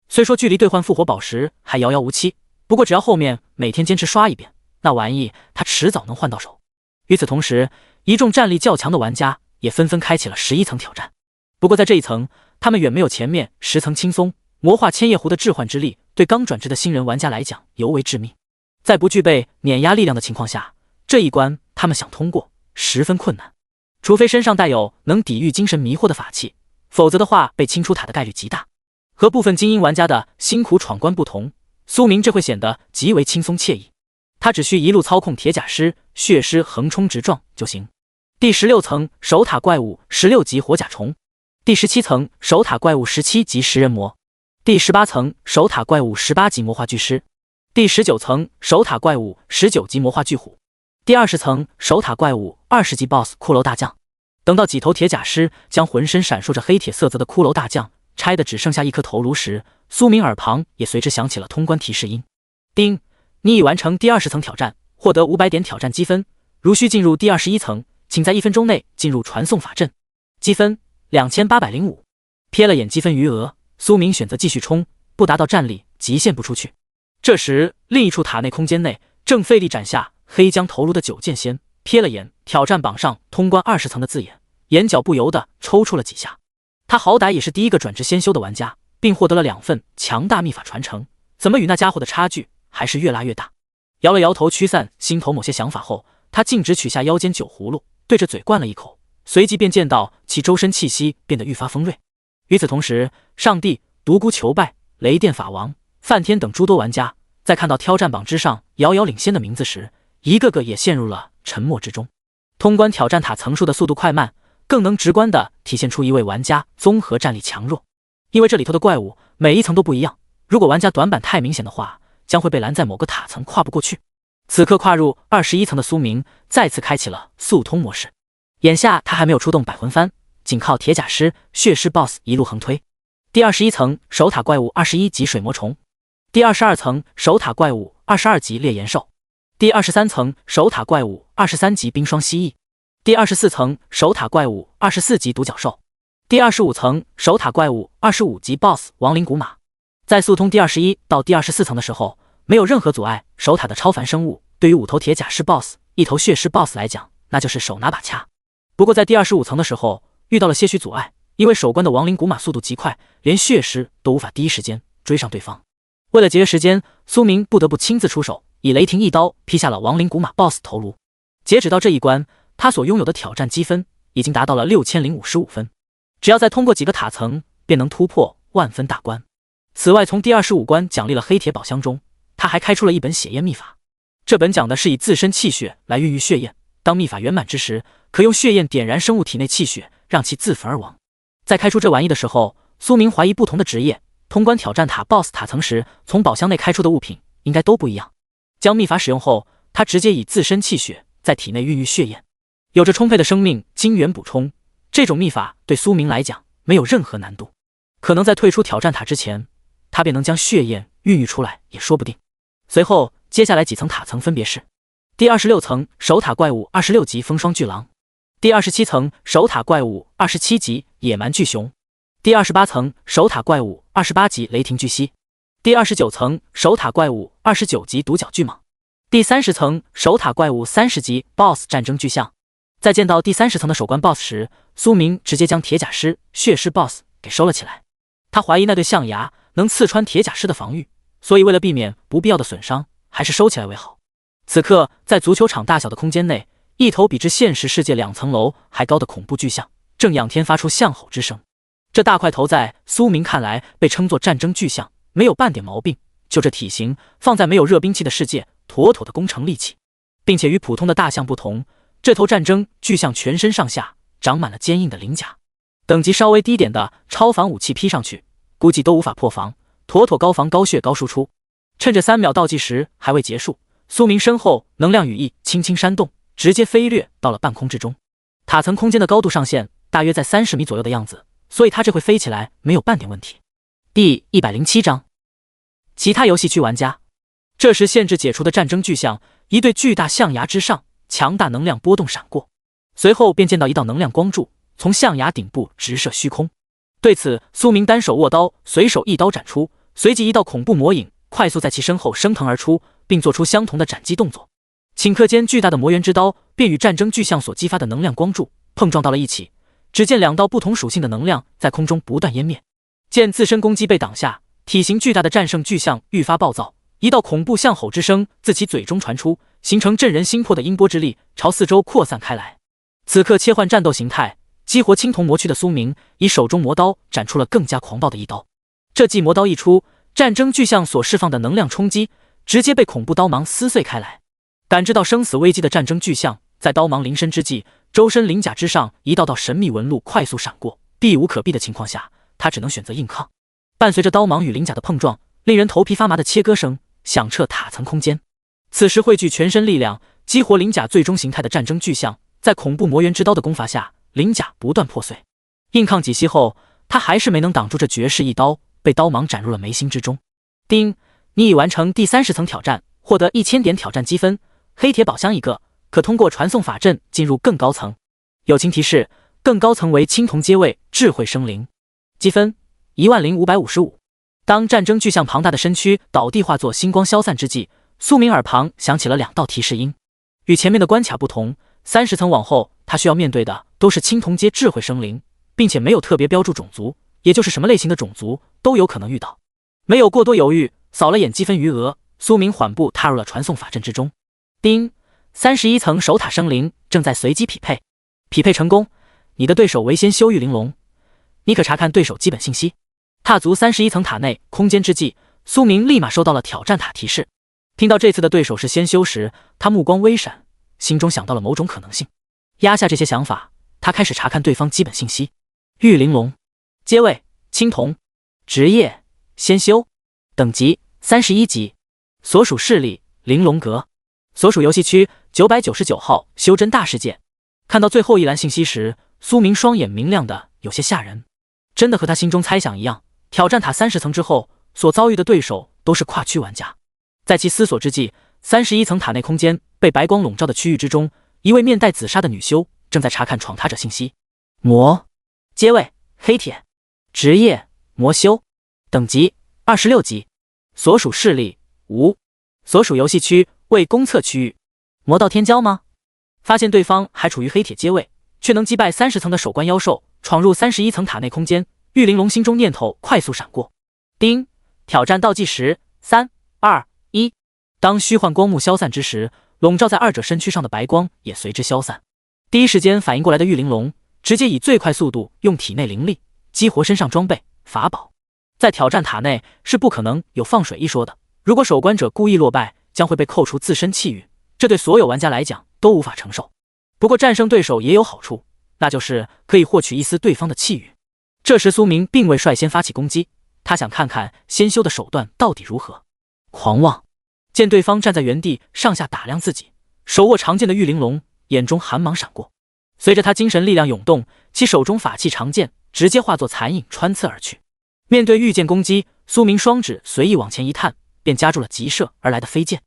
虽说距离兑换复活宝石还遥遥无期，不过只要后面每天坚持刷一遍，那玩意他迟早能换到手。与此同时，一众战力较强的玩家也纷纷开启了11层挑战。不过在这一层，他们远没有前面10层轻松。魔化千叶狐的置换之力对刚转职的新人玩家来讲尤为致命，在不具备碾压力量的情况下，这一关他们想通过十分困难，除非身上带有能抵御精神迷惑的法器，否则的话被清出塔的概率极大。和部分精英玩家的辛苦闯关不同，苏明这会显得极为轻松惬意，他只需一路操控铁甲狮、血狮横冲直撞就行。第16层守塔怪物16级火甲虫，第17层守塔怪物17级食人魔，第18层守塔怪物18级魔化巨狮，第19层守塔怪物19级魔化巨虎，第20层守塔怪物20级 BOSS 骷髅大将。等到几头铁甲狮将浑身闪烁着黑铁色泽的骷髅大将拆的只剩下一颗头颅时，苏明耳旁也随之响起了通关提示音。叮，你已完成第20层挑战，获得500点挑战积分。如需进入第21层，请在1分钟内进入传送法阵。积分2805。瞥了眼积分余额，苏明选择继续冲，不达到战力极限不出去。这时，另一处塔内空间内正费力斩下黑姜头颅的九剑仙，瞥了眼挑战榜上通关20层的字眼，眼角不由得抽搐了几下。他好歹也是第一个转职先修的玩家，并获得了2份强大秘法传承，怎么与那家伙的差距还是越拉越大？摇了摇头驱散心头某些想法后，他径直取下腰间酒葫芦，对着嘴灌了一口，随即便见到其周身气息变得愈发锋锐。与此同时，上帝、独孤求败、雷电法王、梵天等诸多玩家在看到挑战榜之上遥遥领先的名字时，一个个也陷入了沉默之中。通关挑战塔层数的速度快慢，更能直观地体现出一位玩家综合战力强弱。因为这里头的怪物每一层都不一样，如果玩家短板太明显的话，将会被拦在某个塔层跨不过去。此刻跨入21层的苏明再次开启了速通模式，眼下他还没有出动百魂幡，仅靠铁甲狮、血狮 BOSS 一路横推。第21层守塔怪物21级水魔虫，第22层守塔怪物22级烈焰兽，第23层守塔怪物23级冰霜蜥蜴，第24层守塔怪物24级独角兽，第25层守塔怪物25级 BOSS 亡灵古马。在速通第21到第24层的时候，没有任何阻碍，守塔的超凡生物对于5头铁甲狮 BOSS、1头血狮 BOSS 来讲，那就是手拿把掐。不过在第25层的时候遇到了些许阻碍，因为守关的亡灵古马速度极快，连血尸都无法第一时间追上对方。为了节约时间，苏明不得不亲自出手，以雷霆一刀劈下了亡灵古马 BOSS 头颅。截止到这一关，他所拥有的挑战积分已经达到了6055分，只要再通过几个塔层，便能突破万分大关。此外，从第25关奖励了黑铁宝箱中，他还开出了一本血焰秘法。这本讲的是以自身气血来孕育血焰，当秘法圆满之时，可用血焰点燃生物体内气血，让其自焚而亡。在开出这玩意的时候，苏明怀疑不同的职业通关挑战塔 BOSS 塔层时，从宝箱内开出的物品应该都不一样。将秘法使用后，他直接以自身气血在体内孕育血焰，有着充沛的生命精元补充。这种秘法对苏明来讲没有任何难度，可能在退出挑战塔之前，他便能将血焰孕育出来也说不定。随后，接下来几层塔层分别是：第26层守塔怪物26级风霜巨狼，第27层守塔怪物27级野蛮巨熊，第28层守塔怪物28级雷霆巨蜥，第29层守塔怪物29级独角巨蟒，第30层守塔怪物30级 BOSS 战争巨象。在见到第30层的守关 BOSS 时，苏明直接将铁甲狮、血狮 BOSS 给收了起来。他怀疑那对象牙能刺穿铁甲狮的防御，所以为了避免不必要的损伤，还是收起来为好。此刻，在足球场大小的空间内，一头比之现实世界2层楼还高的恐怖巨象正仰天发出象吼之声。这大块头在苏明看来被称作战争巨象，没有半点毛病。就这体型，放在没有热兵器的世界，妥妥的攻城利器。并且与普通的大象不同，这头战争巨象全身上下长满了坚硬的鳞甲，等级稍微低点的超凡武器劈上去，估计都无法破防，妥妥高防高血高输出。趁着3秒倒计时还未结束，苏明身后能量羽翼轻轻扇动，直接飞掠到了半空之中。塔层空间的高度上限大约在30米左右的样子，所以他这回飞起来没有半点问题。第107章，其他游戏区玩家。这时限制解除的战争巨象，一对巨大象牙之上，强大能量波动闪过，随后便见到一道能量光柱从象牙顶部直射虚空。对此，苏明单手握刀，随手一刀斩出，随即一道恐怖魔影快速在其身后升腾而出，并做出相同的斩击动作。顷刻间，巨大的魔元之刀便与战争巨象所激发的能量光柱碰撞到了一起。只见2道不同属性的能量在空中不断湮灭。见自身攻击被挡下，体型巨大的战胜巨象愈发暴躁，一道恐怖象吼之声自其嘴中传出，形成震人心魄的音波之力朝四周扩散开来。此刻切换战斗形态，激活青铜魔躯的苏明以手中魔刀斩出了更加狂暴的一刀。这记魔刀一出，战争巨象所释放的能量冲击直接被恐怖刀芒撕碎开来。感知到生死危机的战争巨象，在刀芒临身之际，周身鳞甲之上一道道神秘纹路快速闪过，避无可避的情况下，他只能选择硬抗。伴随着刀芒与鳞甲的碰撞，令人头皮发麻的切割声响彻塔层空间。此时汇聚全身力量，激活鳞甲最终形态的战争巨象，在恐怖魔元之刀的攻伐下，鳞甲不断破碎。硬抗几息后，他还是没能挡住这绝世一刀，被刀芒斩入了眉心之中。丁，你已完成第30层挑战，获得1000点挑战积分，黑铁宝箱1个，可通过传送法阵进入更高层。友情提示：更高层为青铜阶位智慧生灵，积分10555。当战争巨象庞大的身躯倒地化作星光消散之际，苏明耳旁响起了2道提示音。与前面的关卡不同，30层往后他需要面对的都是青铜阶智慧生灵，并且没有特别标注种族，也就是什么类型的种族都有可能遇到。没有过多犹豫，扫了眼积分余额，苏明缓步踏入了传送法阵之中。丁，31层守塔生灵正在随机匹配，匹配成功，你的对手为先修玉玲珑，你可查看对手基本信息。踏足31层塔内空间之际，苏明立马收到了挑战塔提示。听到这次的对手是先修时，他目光微闪，心中想到了某种可能性。压下这些想法，他开始查看对方基本信息。玉玲珑，阶位青铜，职业先修，等级31级，所属势力玲珑阁，所属游戏区999号修真大世界。看到最后一栏信息时，苏明双眼明亮的有些吓人。真的和他心中猜想一样，挑战塔30层之后所遭遇的对手都是跨区玩家。在其思索之际，31层塔内空间被白光笼罩的区域之中，一位面带紫纱的女修正在查看闯塔者信息。魔，阶位黑铁，职业魔修，等级26级，所属势力无，所属游戏区为公测区域。魔道天骄吗？发现对方还处于黑铁阶位，却能击败30层的守关妖兽，闯入31层塔内空间。玉玲珑心中念头快速闪过，叮！挑战倒计时，3、2、1。当虚幻光幕消散之时，笼罩在二者身躯上的白光也随之消散。第一时间反应过来的玉玲珑，直接以最快速度用体内灵力激活身上装备法宝。在挑战塔内是不可能有放水一说的，如果守关者故意落败，将会被扣除自身气运，这对所有玩家来讲都无法承受。不过战胜对手也有好处，那就是可以获取一丝对方的气运。这时苏明并未率先发起攻击，他想看看先修的手段到底如何。狂妄！见对方站在原地上下打量自己，手握长剑的玉玲珑眼中寒芒闪过，随着他精神力量涌动，其手中法器长剑直接化作残影穿刺而去。面对御剑攻击，苏明双指随意往前一探，便夹住了急射而来的飞剑。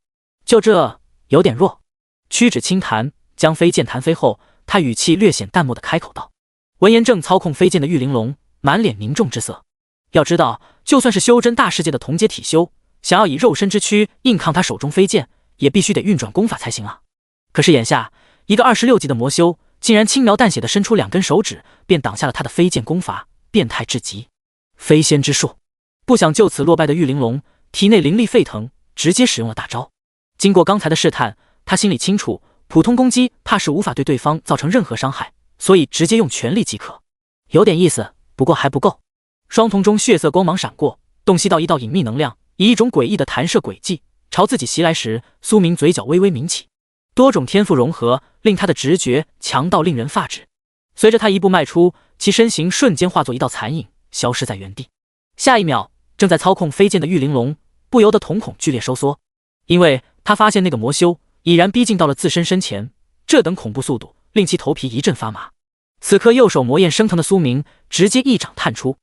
就这有点弱。屈指轻弹，将飞剑弹飞后，他语气略显淡漠地开口道。闻言，正操控飞剑的玉玲珑满脸凝重之色。要知道，就算是修真大世界的同阶体修，想要以肉身之躯硬抗他手中飞剑，也必须得运转功法才行啊。可是眼下，一个26级的魔修竟然轻描淡写地伸出2根手指，便挡下了他的飞剑功法，变态至极。飞仙之术。不想就此落败的玉玲珑体内灵力沸腾，直接使用了大招。经过刚才的试探，他心里清楚，普通攻击怕是无法对对方造成任何伤害，所以直接用全力即可。有点意思，不过还不够。双瞳中血色光芒闪过，洞悉到一道隐秘能量以一种诡异的弹射轨迹朝自己袭来时，苏明嘴角微微抿起。多种天赋融合，令他的直觉强到令人发指。随着他一步迈出，其身形瞬间化作一道残影，消失在原地。下一秒，正在操控飞剑的玉玲珑不由得瞳孔剧烈收缩，因为他发现那个魔修已然逼近到了自身身前，这等恐怖速度令其头皮一阵发麻。此刻右手魔焰升腾的苏明直接一掌探出，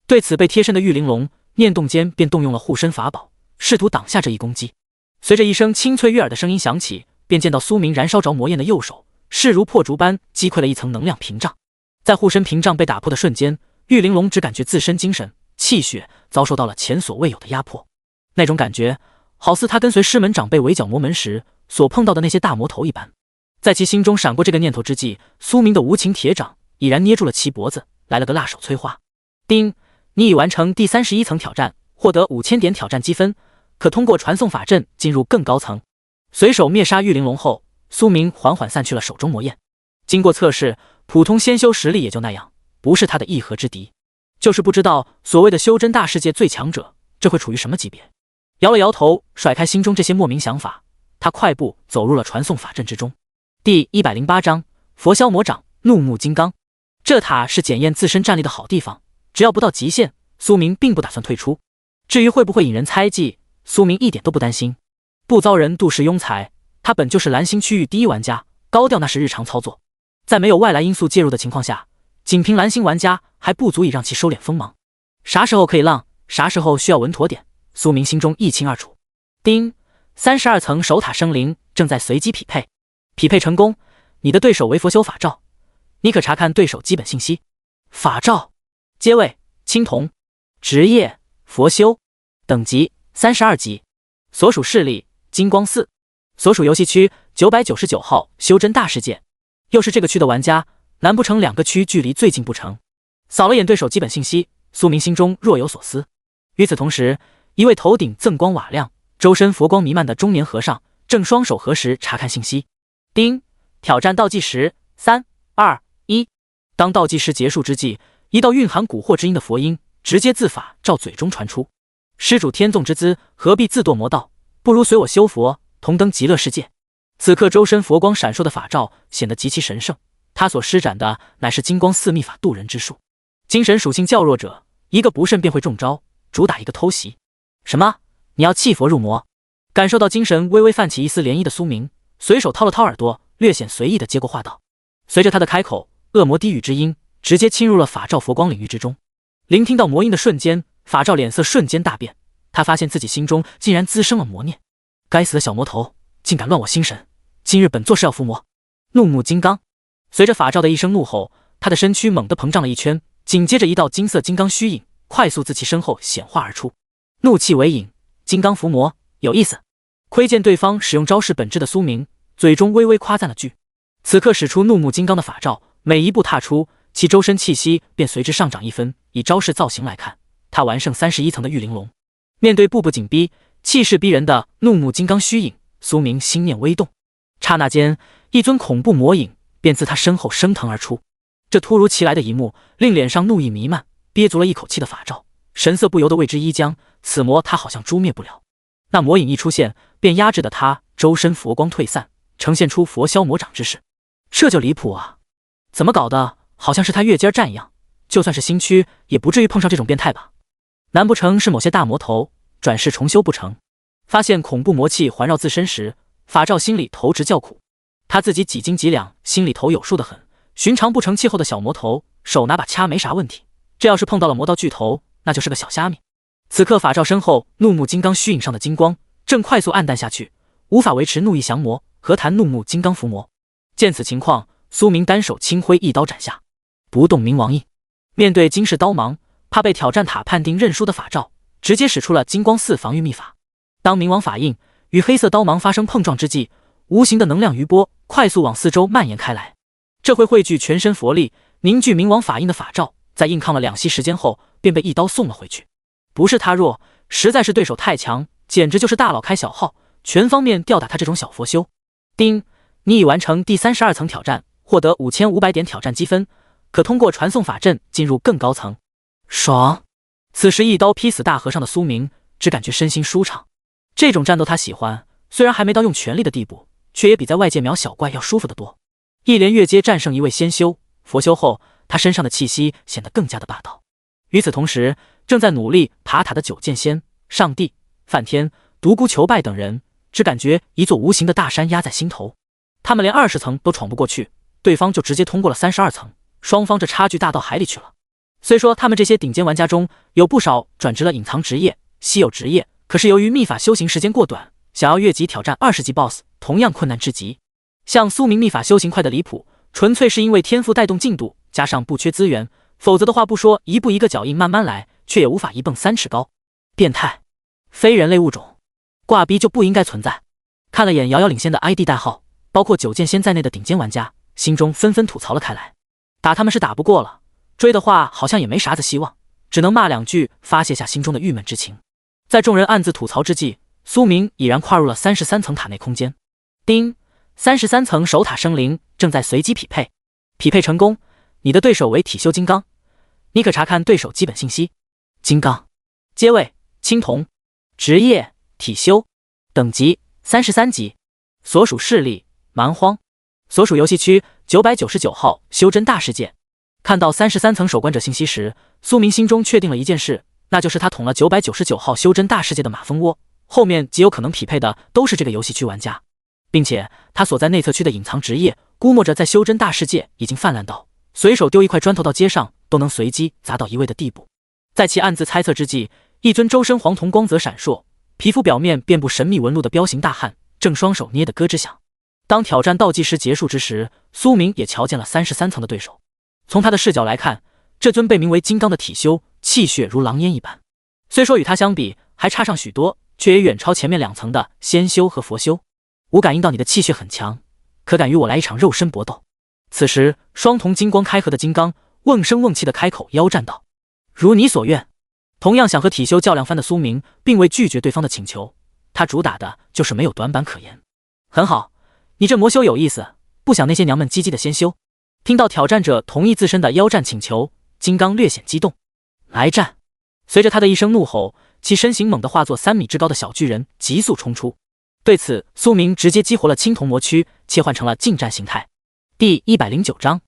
对此被贴身的玉玲珑念动间便动用了护身法宝，试图挡下这一攻击。随着一声清脆悦耳的声音响起，便见到苏明燃烧着魔焰的右手势如破竹般击溃了一层能量屏障。在护身屏障被打破的瞬间，玉玲珑只感觉自身精神气血遭受到了前所未有的压迫，那种感觉好似他跟随师门长辈围剿魔门时所碰到的那些大魔头一般。在其心中闪过这个念头之际，苏明的无情铁掌已然捏住了其脖子，来了个辣手摧花。叮！你已完成第31层挑战，获得5000点挑战积分，可通过传送法阵进入更高层。随手灭杀玉玲珑后，苏明缓缓散去了手中魔焰。经过测试，普通仙修实力也就那样，不是他的一合之敌。就是不知道所谓的修真大世界最强者，这会处于什么级别？摇了摇头，甩开心中这些莫名想法，他快步走入了传送法阵之中。第108章佛消魔掌，怒目金刚。这塔是检验自身战力的好地方，只要不到极限，苏明并不打算退出。至于会不会引人猜忌，苏明一点都不担心。不遭人妒是庸才，他本就是蓝星区域第一玩家，高调那是日常操作。在没有外来因素介入的情况下，仅凭蓝星玩家还不足以让其收敛锋芒。啥时候可以浪，啥时候需要稳妥点，苏明心中一清二楚。叮！32层守塔生灵正在随机匹配，匹配成功，你的对手为佛修法罩，你可查看对手基本信息。法罩，阶位青铜，职业佛修，等级32级，所属势力金光寺，所属游戏区999号修真大世界。又是这个区的玩家，难不成2个区距离最近不成？扫了眼对手基本信息，苏明心中若有所思。与此同时，一位头顶锃光瓦亮、周身佛光弥漫的中年和尚正双手合十查看信息。叮！挑战倒计时3、2、1。当倒计时结束之际，一道蕴含蛊惑之音的佛音直接自法罩嘴中传出：施主天纵之姿，何必自堕魔道？不如随我修佛，同登极乐世界。此刻周身佛光闪烁的法罩显得极其神圣，他所施展的乃是金光四秘法渡人之术。精神属性较弱者，一个不慎便会中招，主打一个偷袭。什么？你要弃佛入魔？感受到精神微微泛起一丝涟漪的苏明，随手掏了掏耳朵，略显随意的接过话道。随着他的开口，恶魔低语之音直接侵入了法罩佛光领域之中。聆听到魔音的瞬间，法罩脸色瞬间大变，他发现自己心中竟然滋生了魔念。该死的小魔头，竟敢乱我心神！今日本座是要伏魔！怒目金刚。随着法罩的一声怒吼，他的身躯猛地膨胀了一圈，紧接着一道金色金刚虚影快速自其身后显化而出。怒气为影，金刚伏魔，有意思。窥见对方使用招式本质的苏明，嘴中微微夸赞了句。此刻使出怒目金刚的法罩，每一步踏出，其周身气息便随之上涨一分。以招式造型来看，他完胜31层的玉玲珑。面对步步紧逼、气势逼人的怒目金刚虚影，苏明心念微动，刹那间，一尊恐怖魔影便自他身后升腾而出。这突如其来的一幕，令脸上怒意弥漫、憋足了一口气的法照，神色不由得为之一僵。此魔他好像诛灭不了。那魔影一出现，便压制的他周身佛光退散，呈现出佛消魔掌之势。这就离谱啊！怎么搞的？好像是他越阶战一样，就算是新区，也不至于碰上这种变态吧？难不成是某些大魔头转世重修不成？发现恐怖魔气环绕自身时，法照心里头直叫苦。他自己几斤几两，心里头有数的很。寻常不成气候的小魔头，手拿把掐没啥问题。这要是碰到了魔道巨头，那就是个小虾米。此刻法照身后怒目金刚虚影上的金光正快速暗淡下去，无法维持怒意降魔，何谈怒目金刚伏魔？见此情况，苏明单手轻挥一刀斩下，不动明王印。面对金氏刀芒，怕被挑战塔判定认输的法照，直接使出了金光四防御秘法。当冥王法印与黑色刀芒发生碰撞之际，无形的能量余波快速往四周蔓延开来。这回汇聚全身佛力，凝聚冥王法印的法照，在硬抗了2息时间后，便被一刀送了回去。不是他弱，实在是对手太强，简直就是大佬开小号，全方面吊打他这种小佛修。丁，你已完成第32层挑战，获得5500点挑战积分，可通过传送法阵进入更高层。爽！此时一刀劈死大和尚的苏明，只感觉身心舒畅。这种战斗他喜欢，虽然还没到用全力的地步，却也比在外界秒小怪要舒服得多。一连越阶战胜一位仙修、佛修后，他身上的气息显得更加的霸道。与此同时，正在努力爬塔的九剑仙、上帝、梵天、独孤求败等人，只感觉一座无形的大山压在心头。他们连20层都闯不过去，对方就直接通过了32层，双方这差距大到海里去了。虽说他们这些顶尖玩家中有不少转职了隐藏职业、稀有职业，可是由于秘法修行时间过短，想要越级挑战20级 BOSS 同样困难至极。像苏明秘法修行快的离谱，纯粹是因为天赋带动进度，加上不缺资源，否则的话不说一步一个脚印慢慢来，却也无法一蹦3尺高。变态，非人类物种，挂逼就不应该存在。看了眼遥遥领先的 ID 代号，包括九剑仙在内的顶尖玩家，心中纷纷吐槽了开来。打他们是打不过了，追的话好像也没啥子希望，只能骂2句发泄下心中的郁闷之情。在众人暗自吐槽之际，苏明已然跨入了33层塔内空间。丁，33层守塔生灵正在随机匹配，匹配成功，你的对手为体修金刚，你可查看对手基本信息。金刚，阶位青铜，职业体修，等级33级，所属势力蛮荒，所属游戏区999号修真大世界。看到33层守关者信息时，苏明心中确定了一件事，那就是他捅了999号修真大世界的马蜂窝，后面极有可能匹配的都是这个游戏区玩家，并且他所在内测区的隐藏职业，估摸着在修真大世界已经泛滥到随手丢一块砖头到街上都能随机砸到一位的地步。在其暗自猜测之际，一尊周身黄铜光泽闪烁，皮肤表面遍布神秘纹路的彪形大汉正双手捏得咯吱响。当挑战倒计时结束之时，苏明也瞧见了33层的对手。从他的视角来看，这尊被名为金刚的体修气血如狼烟一般，虽说与他相比还差上许多，却也远超前面2层的仙修和佛修。吾感应到你的气血很强，可敢与我来一场肉身搏斗？此时双瞳金光开合的金刚瓮声瓮气的开口邀战道：如你所愿。同样想和体修较量番的苏明并未拒绝对方的请求，他主打的就是没有短板可言。很好，你这魔修有意思，不想那些娘们唧唧的先修。听到挑战者同意自身的邀战请求，金刚略显激动。来战！随着他的一声怒吼，其身形猛地化作3米之高的小巨人急速冲出。对此，苏明直接激活了青铜魔躯，切换成了近战形态。第109章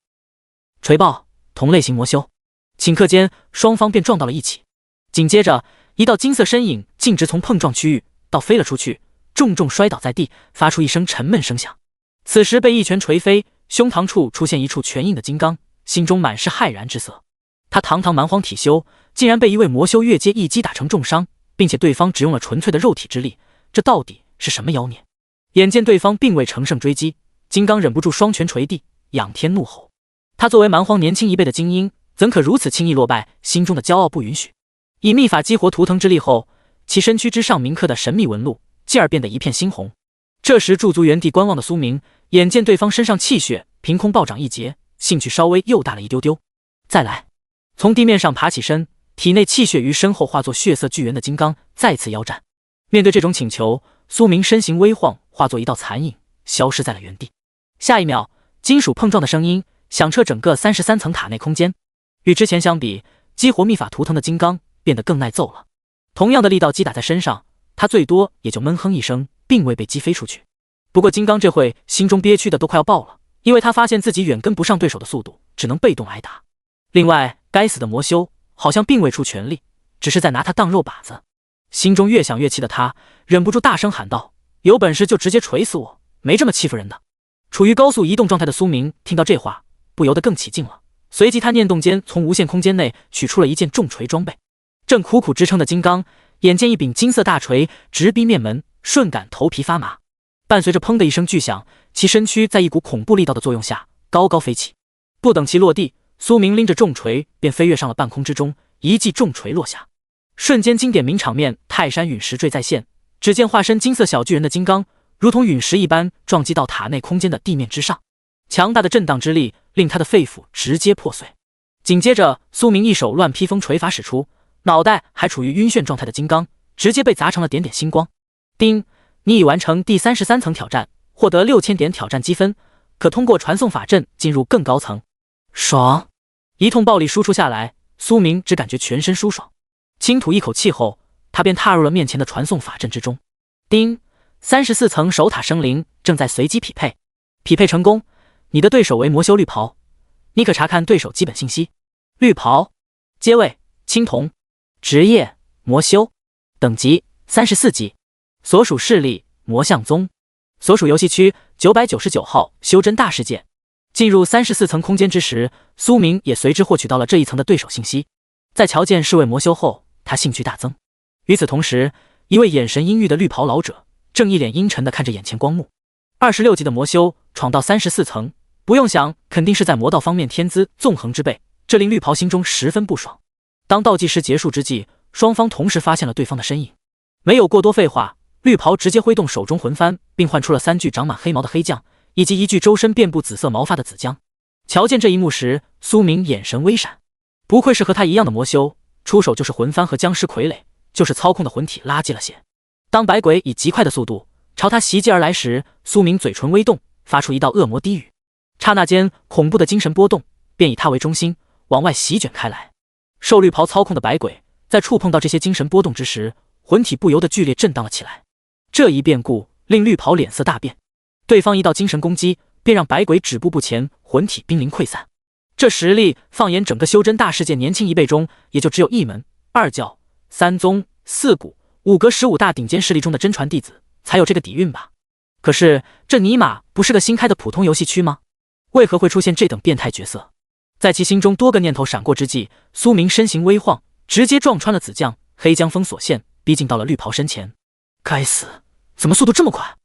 锤爆同类型魔修。顷刻间，双方便撞到了一起。紧接着，一道金色身影径直从碰撞区域倒飞了出去，重重摔倒在地，发出一声沉闷声响。此时被一拳锤飞，胸膛处出现一处拳印的金刚，心中满是骇然之色。他堂堂蛮荒体修，竟然被一位魔修越阶一击打成重伤，并且对方只用了纯粹的肉体之力，这到底是什么妖孽？眼见对方并未乘胜追击，金刚忍不住双拳捶地，仰天怒吼。他作为蛮荒年轻一辈的精英，怎可如此轻易落败？心中的骄傲不允许。以秘法激活图腾之力后，其身躯之上铭刻的神秘纹路继而变得一片猩红。这时驻足原地观望的苏明，眼见对方身上气血凭空暴涨一截，兴趣稍微又大了一丢丢，再来！从地面上爬起身，体内气血于身后化作血色巨猿的金刚再次腰斩。面对这种请求，苏明身形微晃，化作一道残影，消失在了原地。下一秒，金属碰撞的声音响彻整个33层塔内空间。与之前相比，激活秘法图腾的金刚变得更耐揍了。同样的力道击打在身上，他最多也就闷哼一声，并未被击飞出去。不过金刚这会心中憋屈的都快要爆了，因为他发现自己远跟不上对手的速度，只能被动挨打。另外，该死的魔修好像并未出全力，只是在拿他当肉靶子。心中越想越气的他，忍不住大声喊道：“有本事就直接锤死我，没这么欺负人的！”处于高速移动状态的苏明听到这话，不由得更起劲了。随即他念动间从无限空间内取出了一件重锤装备。正苦苦支撑的金刚，眼见一柄金色大锤直逼面门，瞬感头皮发麻。伴随着砰的一声巨响，其身躯在一股恐怖力道的作用下高高飞起。不等其落地，苏明拎着重锤便飞跃上了半空之中，一记重锤落下，瞬间经典名场面泰山陨石坠再现。只见化身金色小巨人的金刚如同陨石一般撞击到塔内空间的地面之上，强大的震荡之力令他的肺腑直接破碎。紧接着，苏明一手乱披风锤法使出，脑袋还处于晕眩状态的金刚直接被砸成了点点星光。叮，你已完成第33层挑战，获得6000点挑战积分，可通过传送法阵进入更高层。爽！一通暴力输出下来，苏明只感觉全身舒爽。轻吐一口气后，他便踏入了面前的传送法阵之中。叮，34层守塔生灵正在随机匹配，匹配成功，你的对手为魔修绿袍，你可查看对手基本信息。绿袍，阶位青铜，职业魔修，等级34级，所属势力魔象宗，所属游戏区999号修真大世界。进入34层空间之时，苏明也随之获取到了这一层的对手信息。在瞧见是位魔修后，他兴趣大增。与此同时，一位眼神阴郁的绿袍老者正一脸阴沉地看着眼前光幕。26级的魔修闯到34层，不用想，肯定是在魔道方面天资纵横之辈，这令绿袍心中十分不爽。当倒计时结束之际，双方同时发现了对方的身影。没有过多废话，绿袍直接挥动手中魂幡，并唤出了3具长满黑毛的黑将，以及1具周身遍布紫色毛发的紫将。瞧见这一幕时，苏明眼神微闪，不愧是和他一样的魔修，出手就是魂幡和僵尸傀儡，就是操控的魂体拉鸡了些。当百鬼以极快的速度朝他袭击而来时，苏明嘴唇微动，发出一道恶魔低语。刹那间，恐怖的精神波动便以他为中心往外席卷开来。受绿袍操控的百鬼在触碰到这些精神波动之时，魂体不由得剧烈震荡了起来。这一变故令绿袍脸色大变，对方一道精神攻击便让百鬼止步不前，魂体濒临溃散。这实力放眼整个修真大世界年轻一辈中，也就只有一门、二教、三宗、四谷、五阁15大顶尖势力中的真传弟子才有这个底蕴吧。可是这尼玛不是个新开的普通游戏区吗？为何会出现这等变态角色？在其心中多个念头闪过之际，苏明身形微晃，直接撞穿了紫将，黑将封锁线，逼近到了绿袍身前。该死，怎么速度这么快？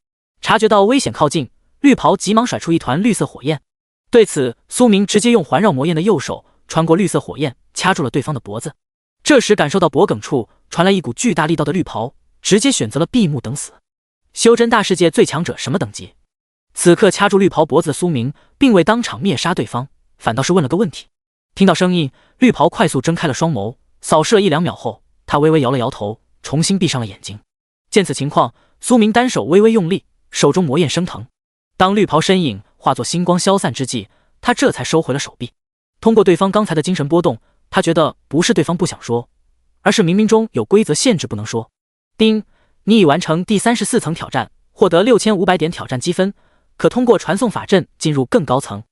察觉到危险靠近，绿袍急忙甩出一团绿色火焰。对此，苏明直接用环绕魔焰的右手穿过绿色火焰，掐住了对方的脖子。这时感受到脖颈处传来一股巨大力道的绿袍直接选择了闭目等死。修真大世界最强者什么等级？此刻掐住绿袍脖子的苏明并未当场灭杀对方，反倒是问了个问题。听到声音，绿袍快速睁开了双眸，扫视了1-2秒后，他微微摇了摇头，重新闭上了眼睛。见此情况，苏明单手微微用力，手中魔焰升腾。当绿袍身影化作星光消散之际，他这才收回了手臂。通过对方刚才的精神波动，他觉得不是对方不想说，而是冥冥中有规则限制不能说。叮，你已完成第34层挑战，获得6500点挑战积分，可通过传送法阵进入更高层。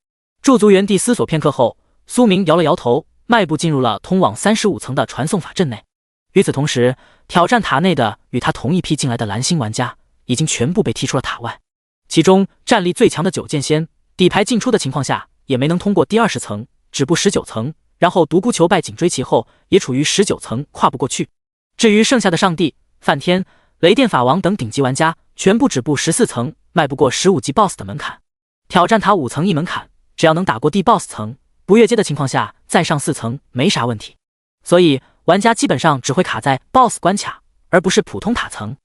驻足原地思索片刻后，苏明摇了摇头，迈步进入了通往35层的传送法阵内。与此同时，挑战塔内的与他同一批进来的蓝星玩家已经全部被踢出了塔外。其中战力最强的九剑仙，底牌进出的情况下也没能通过第20层，止步19层，然后独孤求败紧追其后，也处于19层跨不过去。至于剩下的上帝、梵天、雷电法王等顶级玩家，全部止步14层，迈不过15级 BOSS 的门槛。挑战塔5层一门槛，只要能打过地 BOSS 层，不越阶的情况下再上4层没啥问题。所以玩家基本上只会卡在 BOSS 关卡，而不是普通塔层。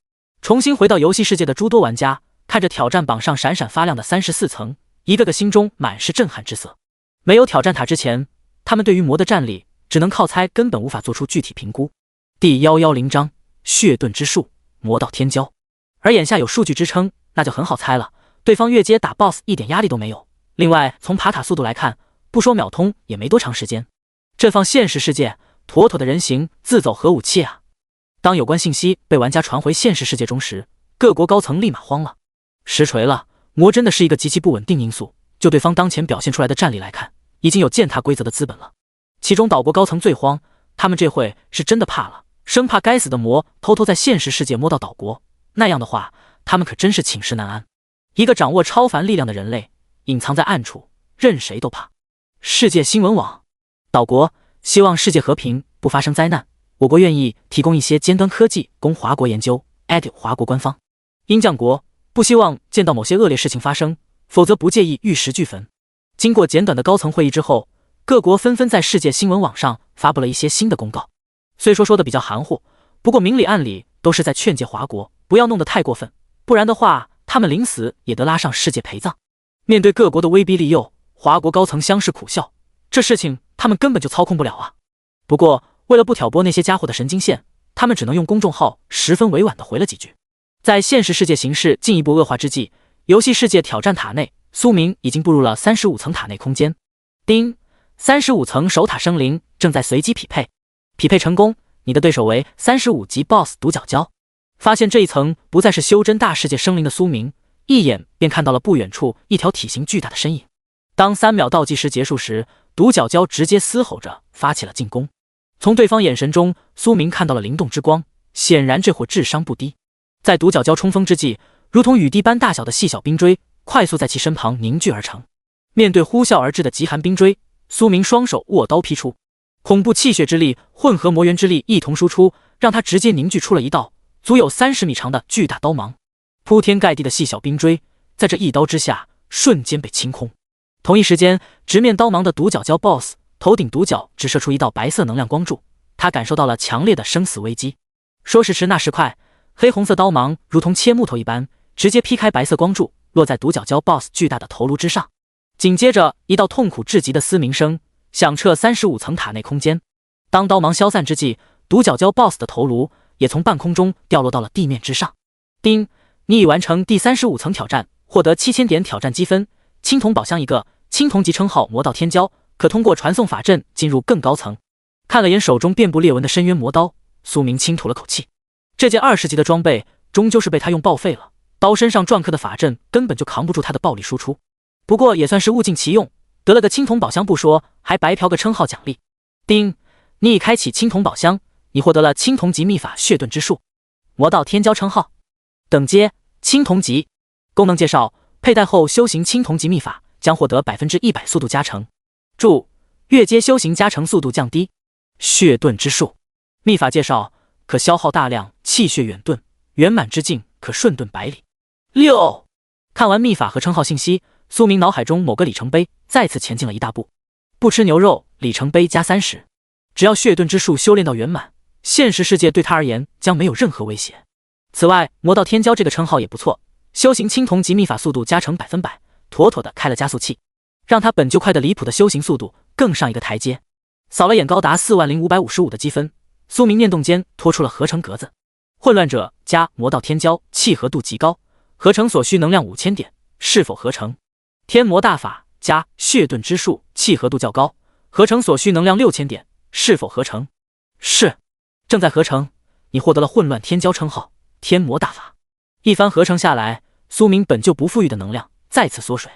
重新回到游戏世界的诸多玩家看着挑战榜上闪闪发亮的34层，一个个心中满是震撼之色。没有挑战塔之前，他们对于魔的战力只能靠猜，根本无法做出具体评估。第110章血遁之术，魔道天骄。而眼下有数据支撑，那就很好猜了，对方越阶打 BOSS 一点压力都没有。另外，从爬塔速度来看，不说秒通也没多长时间。这放现实世界，妥妥的人形自走核武器啊！当有关信息被玩家传回现实世界中时，各国高层立马慌了。实锤了，魔真的是一个极其不稳定因素。就对方当前表现出来的战力来看，已经有践踏规则的资本了。其中岛国高层最慌，他们这回是真的怕了，生怕该死的魔偷偷在现实世界摸到岛国，那样的话，他们可真是寝食难安。一个掌握超凡力量的人类，隐藏在暗处，任谁都怕。世界新闻网，岛国希望世界和平，不发生灾难，我国愿意提供一些尖端科技供华国研究。华国官方，鹰将国不希望见到某些恶劣事情发生，否则不介意玉石俱焚。经过简短的高层会议之后，各国纷纷在世界新闻网上发布了一些新的公告。虽说的比较含糊，不过明里暗里都是在劝诫华国不要弄得太过分，不然的话他们临死也得拉上世界陪葬。面对各国的威逼利诱，华国高层相视苦笑，这事情他们根本就操控不了啊。不过为了不挑拨那些家伙的神经线，他们只能用公众号十分委婉地回了几句。在现实世界形势进一步恶化之际，游戏世界挑战塔内，苏明已经步入了35层塔内空间。丁，35层守塔生灵正在随机匹配，匹配成功，你的对手为35级 BOSS 独角蛟。发现这一层不再是修真大世界生灵的苏明，一眼便看到了不远处一条体型巨大的身影。当3秒倒计时结束时，独角蛟直接嘶吼着发起了进攻。从对方眼神中，苏明看到了灵动之光，显然这货智商不低。在独角蛟冲锋之际，如同雨滴般大小的细小冰锥快速在其身旁凝聚而成。面对呼啸而至的极寒冰锥，苏明双手握刀劈出，恐怖气血之力混合魔元之力一同输出，让他直接凝聚出了一道足有30米长的巨大刀芒。铺天盖地的细小冰锥在这一刀之下瞬间被清空。同一时间，直面刀芒的独角蛟 BOSS 头顶独角直射出一道白色能量光柱，他感受到了强烈的生死危机。说时迟那时快，黑红色刀芒如同切木头一般，直接劈开白色光柱，落在独角蛟 BOSS 巨大的头颅之上。紧接着，一道痛苦至极的嘶鸣声响彻35层塔内空间。当刀芒消散之际，独角蛟 BOSS 的头颅也从半空中掉落到了地面之上。丁，你已完成第35层挑战，获得7000点挑战积分，青铜宝箱一个，青铜级称号魔道天骄，可通过传送法阵进入更高层。看了眼手中遍布裂纹的深渊魔刀，苏明轻吐了口气。这件20级的装备终究是被他用报废了，刀身上篆刻的法阵根本就扛不住他的暴力输出。不过也算是物尽其用，得了个青铜宝箱不说，还白嫖个称号奖励。丁，你已开启青铜宝箱，你获得了青铜级秘法血遁之术，魔道天骄称号，等阶青铜级。功能介绍：佩戴后修行青铜级秘法将获得100%速度加成。注：越阶修行加成速度降低。血遁之术秘法介绍：可消耗大量气血远遁，圆满之境可顺遁百里。6。看完秘法和称号信息，苏明脑海中某个里程碑再次前进了一大步。不吃牛肉，里程碑加30。只要血遁之术修炼到圆满，现实世界对他而言将没有任何威胁。此外，魔道天骄这个称号也不错，修行青铜级秘法速度加成100%，妥妥的开了加速器，让他本就快得离谱的修行速度更上一个台阶。扫了眼高达40555的积分，苏明念动间拖出了合成格子。混乱者加魔道天骄契合度极高，合成所需能量5000点，是否合成？天魔大法加血遁之术契合度较高，合成所需能量6000点，是否合成？是，正在合成。你获得了混乱天骄称号，天魔大法。一番合成下来，苏明本就不富裕的能量再次缩水。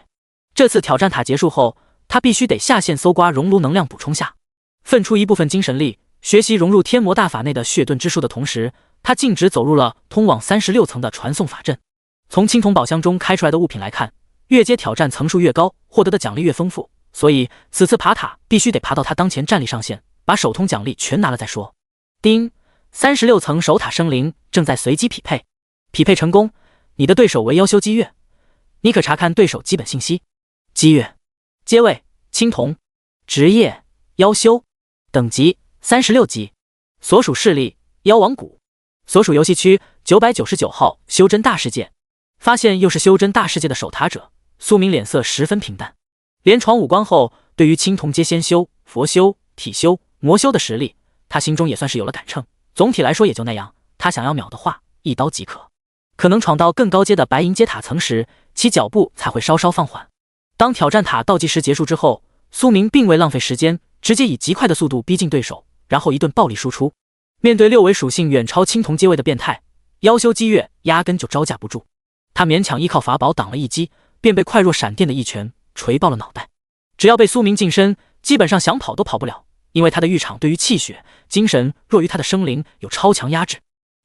这次挑战塔结束后，他必须得下线搜刮熔炉能量补充下。分出一部分精神力，学习融入天魔大法内的血遁之术的同时，他径直走入了通往36层的传送法阵。从青铜宝箱中开出来的物品来看，越阶挑战层数越高，获得的奖励越丰富，所以此次爬塔必须得爬到他当前战力上限，把首通奖励全拿了再说。丁，36层守塔生灵正在随机匹配，匹配成功，你的对手为妖修姬月，你可查看对手基本信息。姬月，阶位青铜，职业妖修，等级36级，所属势力妖王谷，所属游戏区999号修真大世界。发现又是修真大世界的守塔者，苏明脸色十分平淡。连闯5关后，对于青铜阶先修佛修、体修、魔修的实力，他心中也算是有了杆秤。总体来说也就那样，他想要秒的话，一刀即可。可能闯到更高阶的白银阶塔层时，其脚步才会稍稍放缓。当挑战塔倒计时结束之后，苏明并未浪费时间，直接以极快的速度逼近对手，然后一顿暴力输出。面对6维属性远超青铜阶位的变态，妖修姬月压根就招架不住。他勉强依靠法宝挡了一击，便被快若闪电的一拳锤爆了脑袋。只要被苏明近身，基本上想跑都跑不了，因为他的浴场对于气血、精神弱于他的生灵有超强压制。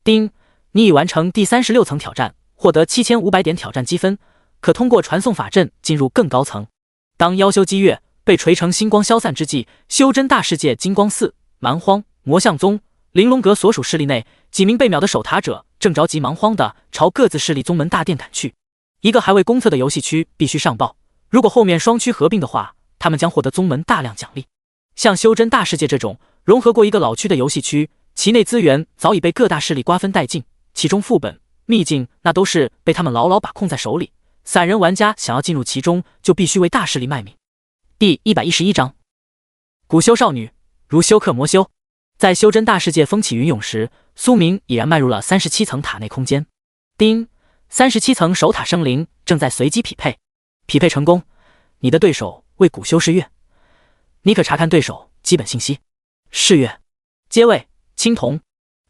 丁，你已完成第36层挑战，获得7500点挑战积分，可通过传送法阵进入更高层。当妖修姬月被锤成星光消散之际，修真大世界金光寺、蛮荒、魔象宗、玲珑阁所属势力内几名被秒的守塔者正着急忙慌地朝各自势力宗门大殿赶去。一个还未公测的游戏区必须上报，如果后面双区合并的话，他们将获得宗门大量奖励。像修真大世界这种融合过一个老区的游戏区，其内资源早已被各大势力瓜分殆尽，其中副本、秘境那都是被他们牢牢把控在手里。散人玩家想要进入其中，就必须为大势力卖命。第111章，古修少女如修克魔修。在修真大世界风起云涌时，苏明已然迈入了37层塔内空间。丁，37层守塔生灵正在随机匹配，匹配成功，你的对手为古修世月，你可查看对手基本信息。世月，阶位青铜，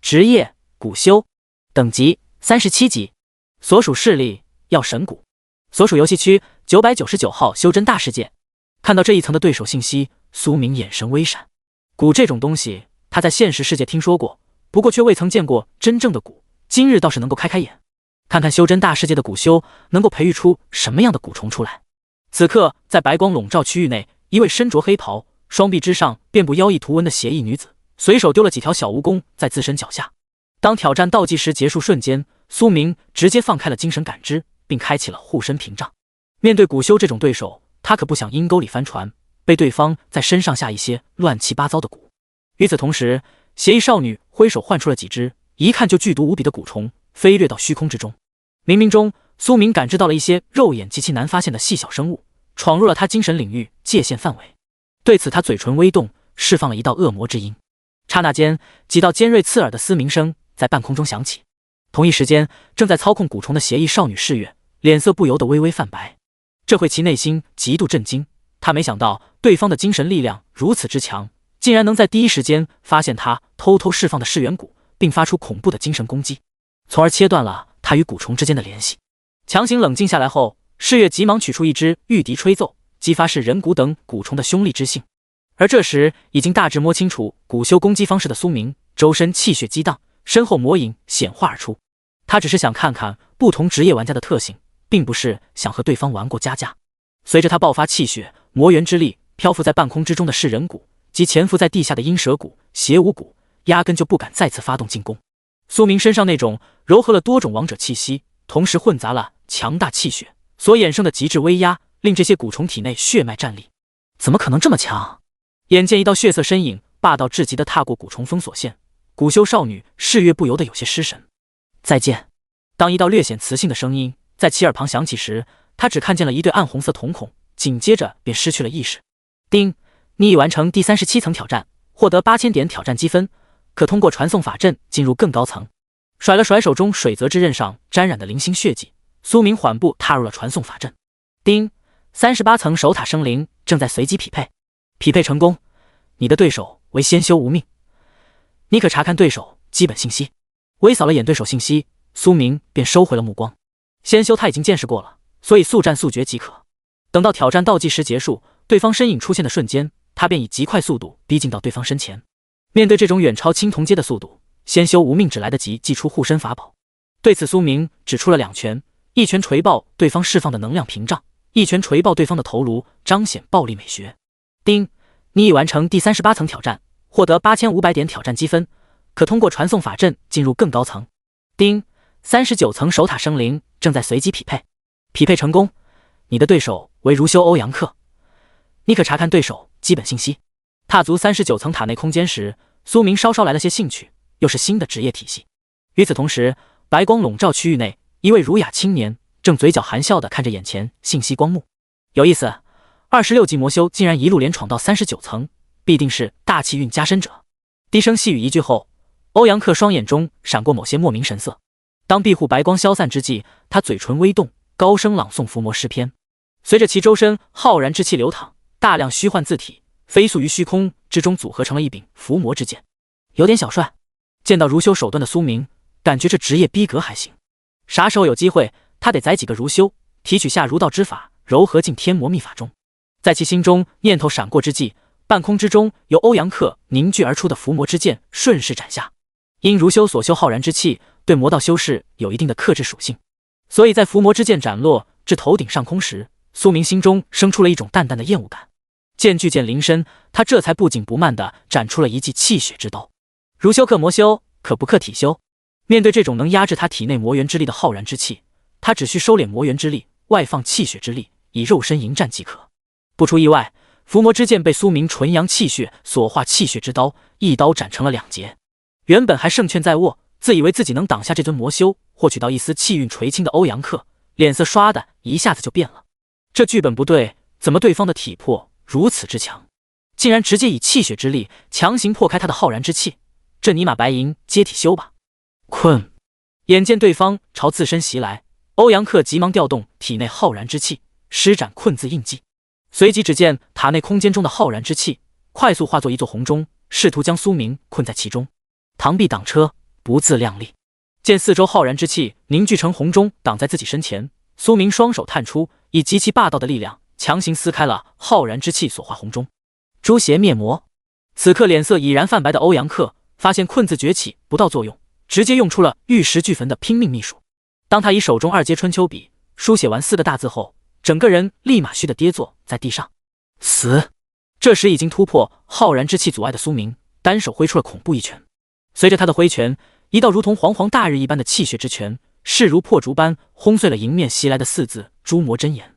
职业古修，等级37级，所属势力药神谷，所属游戏区999号修真大世界。看到这一层的对手信息，苏明眼神微闪。蛊这种东西他在现实世界听说过，不过却未曾见过真正的蛊，今日倒是能够开开眼，看看修真大世界的蛊修能够培育出什么样的蛊虫出来。此刻在白光笼罩区域内，一位身着黑袍、双臂之上遍布妖异图文的邪异女子，随手丢了几条小蜈蚣在自身脚下。当挑战倒计时结束瞬间，苏明直接放开了精神感知，并开启了护身屏障。面对蛊修这种对手，他可不想阴沟里翻船，被对方在身上下一些乱七八糟的蛊。与此同时，邪异少女挥手唤出了几只一看就剧毒无比的蛊虫，飞掠到虚空之中。冥冥中，苏明感知到了一些肉眼极其难发现的细小生物，闯入了他精神领域界限范围。对此，他嘴唇微动，释放了一道恶魔之音。刹那间，几道尖锐刺耳的嘶鸣声在半空中响起。同一时间，正在操控蛊虫的邪异少女世月脸色不由得微微泛白。这会其内心极度震惊，他没想到对方的精神力量如此之强，竟然能在第一时间发现他偷偷释放的噬元蛊，并发出恐怖的精神攻击，从而切断了他与蛊虫之间的联系。强行冷静下来后，世月急忙取出一支御笛吹奏，激发噬人蛊等蛊虫的凶戾之性。而这时已经大致摸清楚蛊修攻击方式的苏明，周身气血激荡，身后魔影显化而出。他只是想看看不同职业玩家的特性，并不是想和对方玩过家家。随着他爆发气血魔元之力，漂浮在半空之中的噬人蛊及潜伏在地下的阴蛇蛊、邪武蛊压根就不敢再次发动进攻。苏明身上那种糅合了多种王者气息，同时混杂了强大气血所衍生的极致威压，令这些蛊虫体内血脉战栗。怎么可能这么强？眼见一道血色身影霸道至极的踏过蛊虫封锁线，蛊修少女世月不由得有些失神。再见。当一道略显磁性的声音在其耳旁响起时，他只看见了一对暗红色瞳孔，紧接着便失去了意识。丁，你已完成第37层挑战，获得8000点挑战积分，可通过传送法阵进入更高层。甩了甩手中水泽之刃上沾染的零星血迹，苏明缓步踏入了传送法阵。丁，38层守塔生灵正在随机匹配，匹配成功，你的对手为仙修无命，你可查看对手基本信息。微扫了眼对手信息，苏明便收回了目光。仙修他已经见识过了，所以速战速决即可。等到挑战倒计时结束，对方身影出现的瞬间，他便以极快速度逼近到对方身前。面对这种远超青铜阶的速度，仙修无命只来得及祭出护身法宝。对此，苏明只出了2拳，一拳锤爆对方释放的能量屏障，一拳锤爆对方的头颅，彰显暴力美学。丁，你已完成第38层挑战，获得8500点挑战积分，可通过传送法阵进入更高层。丁，39层守塔生灵正在随机匹配，匹配成功，你的对手为如修欧阳克，你可查看对手基本信息。踏足39层塔内空间时，苏明稍稍来了些兴趣，又是新的职业体系。与此同时，白光笼罩区域内，一位儒雅青年正嘴角含笑地看着眼前信息光幕。有意思，26级魔修竟然一路连闯到39层，必定是大气运加深者。低声细语一句后，欧阳克双眼中闪过某些莫名神色。当庇护白光消散之际，他嘴唇微动，高声朗诵伏魔诗篇。随着其周身浩然之气流淌，大量虚幻字体飞速于虚空之中，组合成了一柄伏魔之剑。有点小帅。见到如修手段的苏明，感觉这职业逼格还行。啥时候有机会，他得宰几个如修，提取下儒道之法，糅合进天魔秘法中。在其心中念头闪过之际，半空之中由欧阳克凝聚而出的伏魔之剑顺势斩下。因如修所修浩然之气对魔道修士有一定的克制属性，所以在伏魔之剑斩落至头顶上空时，苏明心中生出了一种淡淡的厌恶感。见巨剑临身，他这才不紧不慢地斩出了一记气血之刀。如修克魔修，可不克体修。面对这种能压制他体内魔元之力的浩然之气，他只需收敛魔元之力，外放气血之力，以肉身迎战即可。不出意外，伏魔之剑被苏明纯阳气血所化气血之刀一刀斩成了2截。原本还胜券在握，自以为自己能挡下这尊魔修，获取到一丝气运垂青的欧阳克，脸色唰的一下子就变了。这剧本不对，怎么对方的体魄如此之强，竟然直接以气血之力强行破开他的浩然之气？这尼玛白银接体修吧！困！眼见对方朝自身袭来，欧阳克急忙调动体内浩然之气，施展困字印记。随即只见塔内空间中的浩然之气快速化作一座红钟，试图将苏明困在其中。螳臂挡车，不自量力。见四周浩然之气凝聚成红钟挡在自己身前，苏明双手探出，以极其霸道的力量强行撕开了浩然之气所化红钟。诛邪灭魔！此刻脸色已然泛白的欧阳克发现困字崛起不到作用，直接用出了玉石俱焚的拼命秘术。当他以手中2阶春秋笔书写完4个大字后，整个人立马虚的跌坐在地上。死！这时已经突破浩然之气阻碍的苏明单手挥出了恐怖一拳。随着他的挥拳，一道如同煌煌大日一般的气血之拳势如破竹般轰碎了迎面袭来的4字诛魔真言。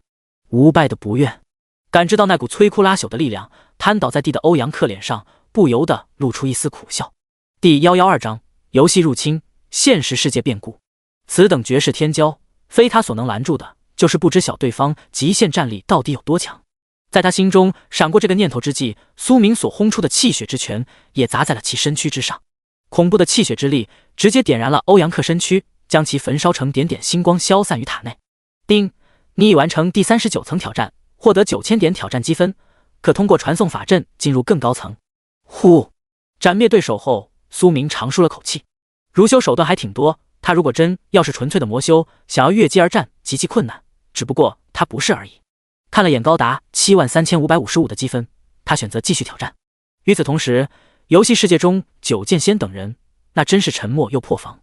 无败的不愿。感知到那股摧枯拉朽的力量，瘫倒在地的欧阳克脸上不由得露出一丝苦笑。第112章游戏入侵，现实世界变故。此等绝世天骄，非他所能拦住的，就是不知晓对方极限战力到底有多强。在他心中闪过这个念头之际，苏明所轰出的气血之拳也砸在了其身躯之上。恐怖的气血之力直接点燃了欧阳克身躯，将其焚烧成点点星光，消散于塔内。丁，你已完成第39层挑战，获得9000点挑战积分，可通过传送法阵进入更高层。呼！斩灭对手后，苏明长舒了口气。如修手段还挺多，他如果真要是纯粹的魔修，想要越阶而战极其困难，只不过他不是而已。看了眼高达73555的积分，他选择继续挑战。与此同时，游戏世界中9剑仙等人那真是沉默又破防。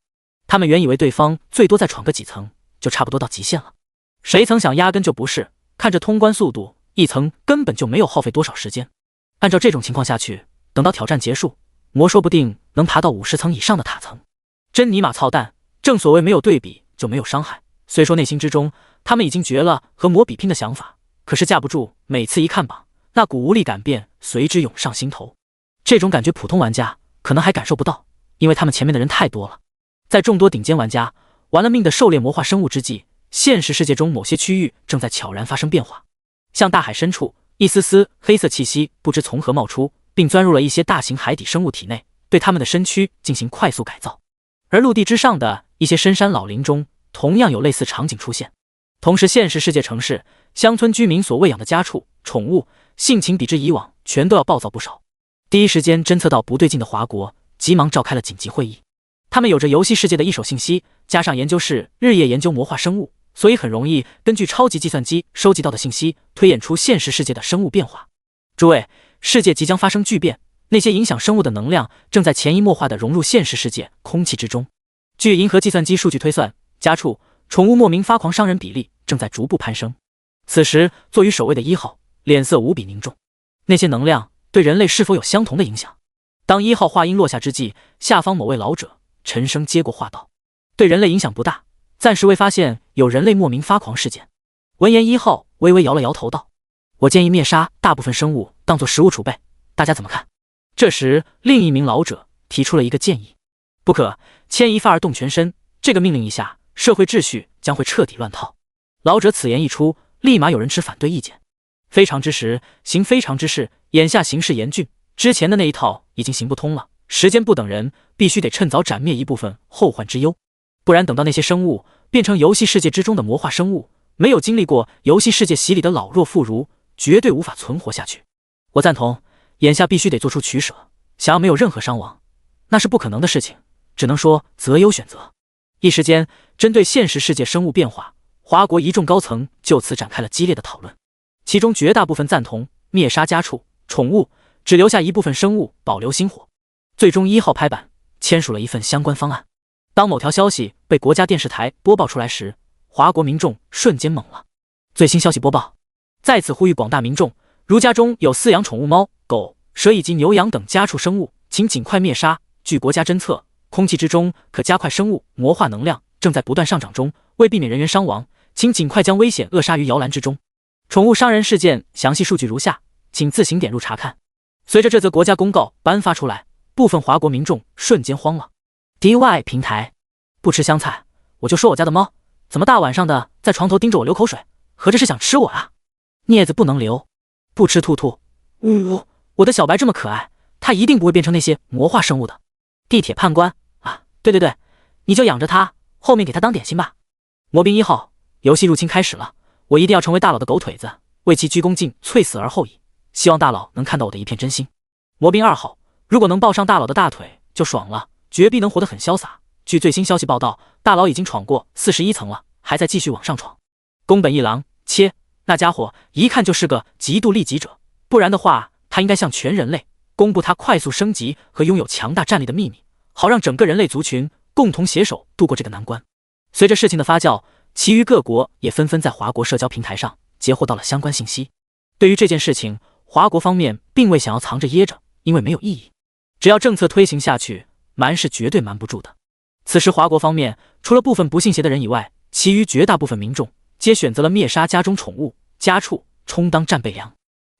他们原以为对方最多再闯个几层就差不多到极限了，谁曾想压根就不是。看着通关速度，一层根本就没有耗费多少时间。按照这种情况下去，等到挑战结束，魔说不定能爬到50层以上的塔层。真尼玛操蛋！正所谓没有对比就没有伤害。虽说内心之中他们已经绝了和魔比拼的想法，可是架不住每次一看榜，那股无力感便随之涌上心头。这种感觉普通玩家可能还感受不到，因为他们前面的人太多了。在众多顶尖玩家玩了命的狩猎魔化生物之际，现实世界中某些区域正在悄然发生变化。像大海深处，一丝丝黑色气息不知从何冒出，并钻入了一些大型海底生物体内，对他们的身躯进行快速改造。而陆地之上的一些深山老林中，同样有类似场景出现。同时，现实世界城市、乡村居民所喂养的家畜、宠物，性情比之以往全都要暴躁不少。第一时间侦测到不对劲的华国急忙召开了紧急会议。他们有着游戏世界的一手信息，加上研究室日夜研究魔化生物，所以很容易根据超级计算机收集到的信息推演出现实世界的生物变化。诸位，世界即将发生巨变，那些影响生物的能量正在潜移默化地融入现实世界空气之中。据银河计算机数据推算，家畜、宠物莫名发狂伤人比例正在逐步攀升。此时坐于首位的1号脸色无比凝重，那些能量对人类是否有相同的影响？当1号话音落下之际，下方某位老者沉声接过话道：对人类影响不大，暂时未发现有人类莫名发狂事件。闻言，1号微微摇了摇头道：我建议灭杀大部分生物当作食物储备，大家怎么看？这时另一名老者提出了一个建议：不可，牵一发而动全身，这个命令一下，社会秩序将会彻底乱套。老者此言一出，立马有人持反对意见。非常之时，行非常之事，眼下形势严峻，之前的那一套已经行不通了，时间不等人，必须得趁早斩灭一部分后患之忧，不然等到那些生物变成游戏世界之中的魔化生物，没有经历过游戏世界洗礼的老弱妇孺，绝对无法存活下去。我赞同，眼下必须得做出取舍，想要没有任何伤亡，那是不可能的事情，只能说择优选择。一时间，针对现实世界生物变化，华国一众高层就此展开了激烈的讨论，其中绝大部分赞同灭杀家畜、宠物，只留下一部分生物保留薪火。最终1号拍板签署了一份相关方案。当某条消息被国家电视台播报出来时，华国民众瞬间懵了。最新消息播报，在此呼吁广大民众，如家中有饲养宠物猫、狗、蛇以及牛羊等家畜生物，请尽快灭杀。据国家侦测，空气之中可加快生物魔化能量正在不断上涨中，为避免人员伤亡，请尽快将危险扼杀于摇篮之中。宠物伤人事件详细数据如下，请自行点入查看。随着这则国家公告颁发出来，部分华国民众瞬间慌了。DY 平台，不吃香菜，我就说我家的猫怎么大晚上的在床头盯着我流口水，合着是想吃我啊？镊子不能留，不吃兔兔。我的小白这么可爱，它一定不会变成那些魔化生物的。地铁判官啊，对，你就养着它，后面给它当点心吧。魔兵1号，游戏入侵开始了，我一定要成为大佬的狗腿子，为其鞠躬尽瘁，死而后已。希望大佬能看到我的一片真心。魔兵2号，如果能抱上大佬的大腿就爽了，绝逼能活得很潇洒。据最新消息报道，大佬已经闯过41层了，还在继续往上闯。宫本一郎，切，那家伙一看就是个极度利己者，不然的话，他应该向全人类公布他快速升级和拥有强大战力的秘密，好让整个人类族群共同携手度过这个难关。随着事情的发酵，其余各国也纷纷在华国社交平台上截获到了相关信息。对于这件事情，华国方面并未想要藏着掖着，因为没有意义。只要政策推行下去，瞒是绝对瞒不住的。此时华国方面除了部分不信邪的人以外，其余绝大部分民众皆选择了灭杀家中宠物、家畜，充当战备粮。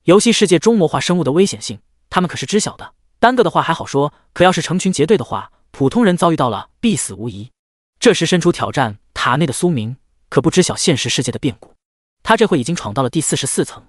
游戏世界中魔化生物的危险性，他们可是知晓的。单个的话还好说，可要是成群结队的话，普通人遭遇到了必死无疑。这时身处挑战塔内的苏明可不知晓现实世界的变故，他这回已经闯到了第44层。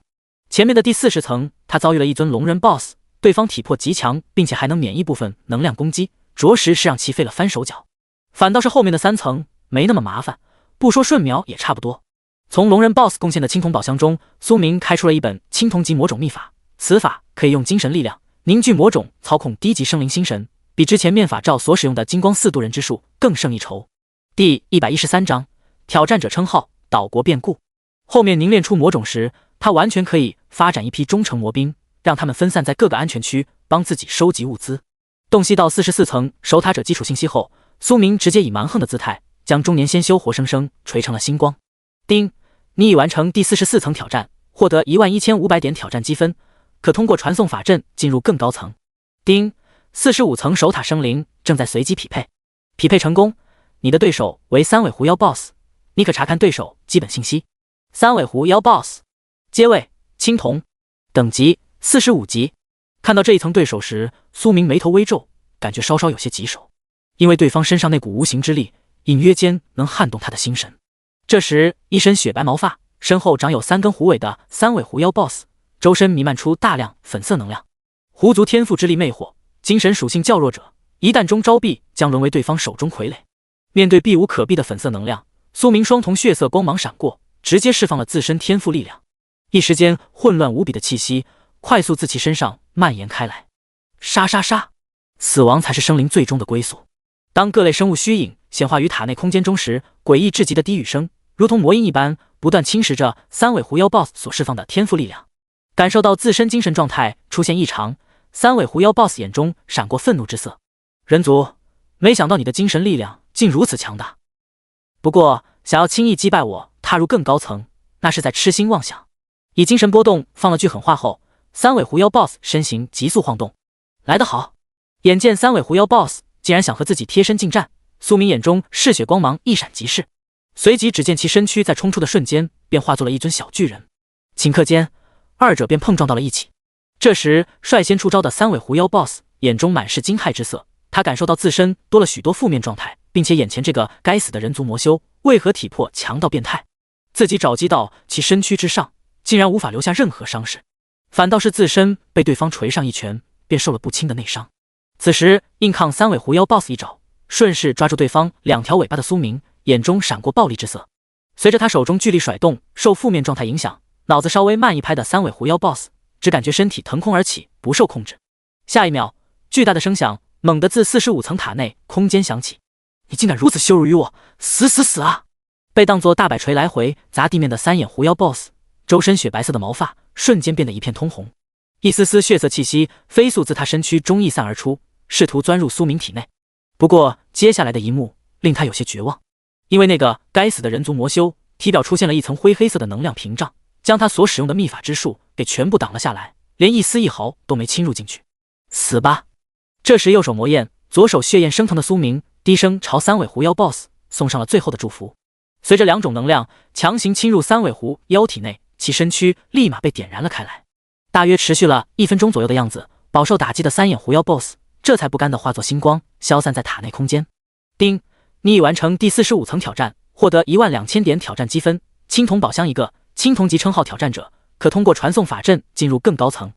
前面的第40层，他遭遇了一尊龙人 BOSS， 对方体魄极强，并且还能免疫部分能量攻击，着实是让其费了翻手脚。反倒是后面的3层没那么麻烦，不说瞬秒也差不多。从龙人 BOSS 贡献的青铜宝箱中，苏明开出了一本青铜级魔种秘法，此法可以用精神力量凝聚魔种，操控低级生灵心神，比之前面法照所使用的金光4度人之术更胜一筹。第113章，挑战者称号，岛国变故。后面凝练出魔种时，他完全可以发展一批忠诚魔兵，让他们分散在各个安全区，帮自己收集物资。洞悉到44层守塔者基础信息后，苏明直接以蛮横的姿态将中年先修活生生锤成了星光。丁，你已完成第44层挑战，获得11500点挑战积分，可通过传送法阵进入更高层。丁，45层守塔生灵正在随机匹配，匹配成功，你的对手为三尾狐妖 BOSS， 你可查看对手基本信息。三尾狐妖 BOSS， 阶位青铜，等级45级。看到这一层对手时，苏明眉头微皱，感觉稍稍有些棘手，因为对方身上那股无形之力，隐约间能撼动他的心神。这时，一身雪白毛发，身后长有3根狐尾的三尾狐妖 BOSS， 周身弥漫出大量粉色能量。狐族天赋之力魅惑，精神属性较弱者，一旦中招毙，将沦为对方手中傀儡。面对避无可避的粉色能量，苏明双瞳血色光芒闪过，直接释放了自身天赋力量。一时间，混乱无比的气息快速自其身上蔓延开来。杀杀杀！死亡才是生灵最终的归宿。当各类生物虚影显化于塔内空间中时，诡异至极的低语声如同魔音一般，不断侵蚀着三尾狐妖 BOSS 所释放的天赋力量。感受到自身精神状态出现异常，三尾狐妖 BOSS 眼中闪过愤怒之色。人族，没想到你的精神力量竟如此强大。不过，想要轻易击败我，踏入更高层，那是在痴心妄想。以精神波动放了句狠话后，三尾狐妖 BOSS 身形急速晃动。来得好！眼见三尾狐妖 BOSS 竟然想和自己贴身近战，苏明眼中嗜血光芒一闪即逝，随即只见其身躯在冲出的瞬间便化作了一尊小巨人。顷刻间，二者便碰撞到了一起。这时，率先出招的三尾狐妖 BOSS 眼中满是惊骇之色，他感受到自身多了许多负面状态，并且眼前这个该死的人族魔修为何体魄强到变态？自己爪击到其身躯之上，竟然无法留下任何伤势，反倒是自身被对方锤上一拳，便受了不轻的内伤。此时硬抗三尾狐妖 BOSS 一爪，顺势抓住对方2条尾巴的苏明，眼中闪过暴力之色。随着他手中巨力甩动，受负面状态影响，脑子稍微慢一拍的三尾狐妖 BOSS 只感觉身体腾空而起，不受控制。下一秒，巨大的声响猛地自45层塔内空间响起。你竟敢如此羞辱于我，死死死啊！被当作大摆锤来回砸地面的三眼狐妖 BOSS， 周身雪白色的毛发瞬间变得一片通红，一丝丝血色气息飞速自他身躯中溢散而出，试图钻入苏明体内。不过接下来的一幕令他有些绝望，因为那个该死的人族魔修体表出现了一层灰黑色的能量屏障，将他所使用的秘法之术给全部挡了下来，连一丝一毫都没侵入进去。死吧！这时右手魔焰，左手血焰升腾的苏明低声朝三尾狐妖 BOSS 送上了最后的祝福。随着2种能量强行侵入三尾狐妖体内，其身躯立马被点燃了开来。大约持续了1分钟左右的样子，饱受打击的三眼狐妖 BOSS 这才不甘地化作星光消散在塔内空间。丁，你已完成第45层挑战，获得12000点挑战积分，青铜宝箱1个。青铜级称号挑战者可通过传送法阵进入更高层。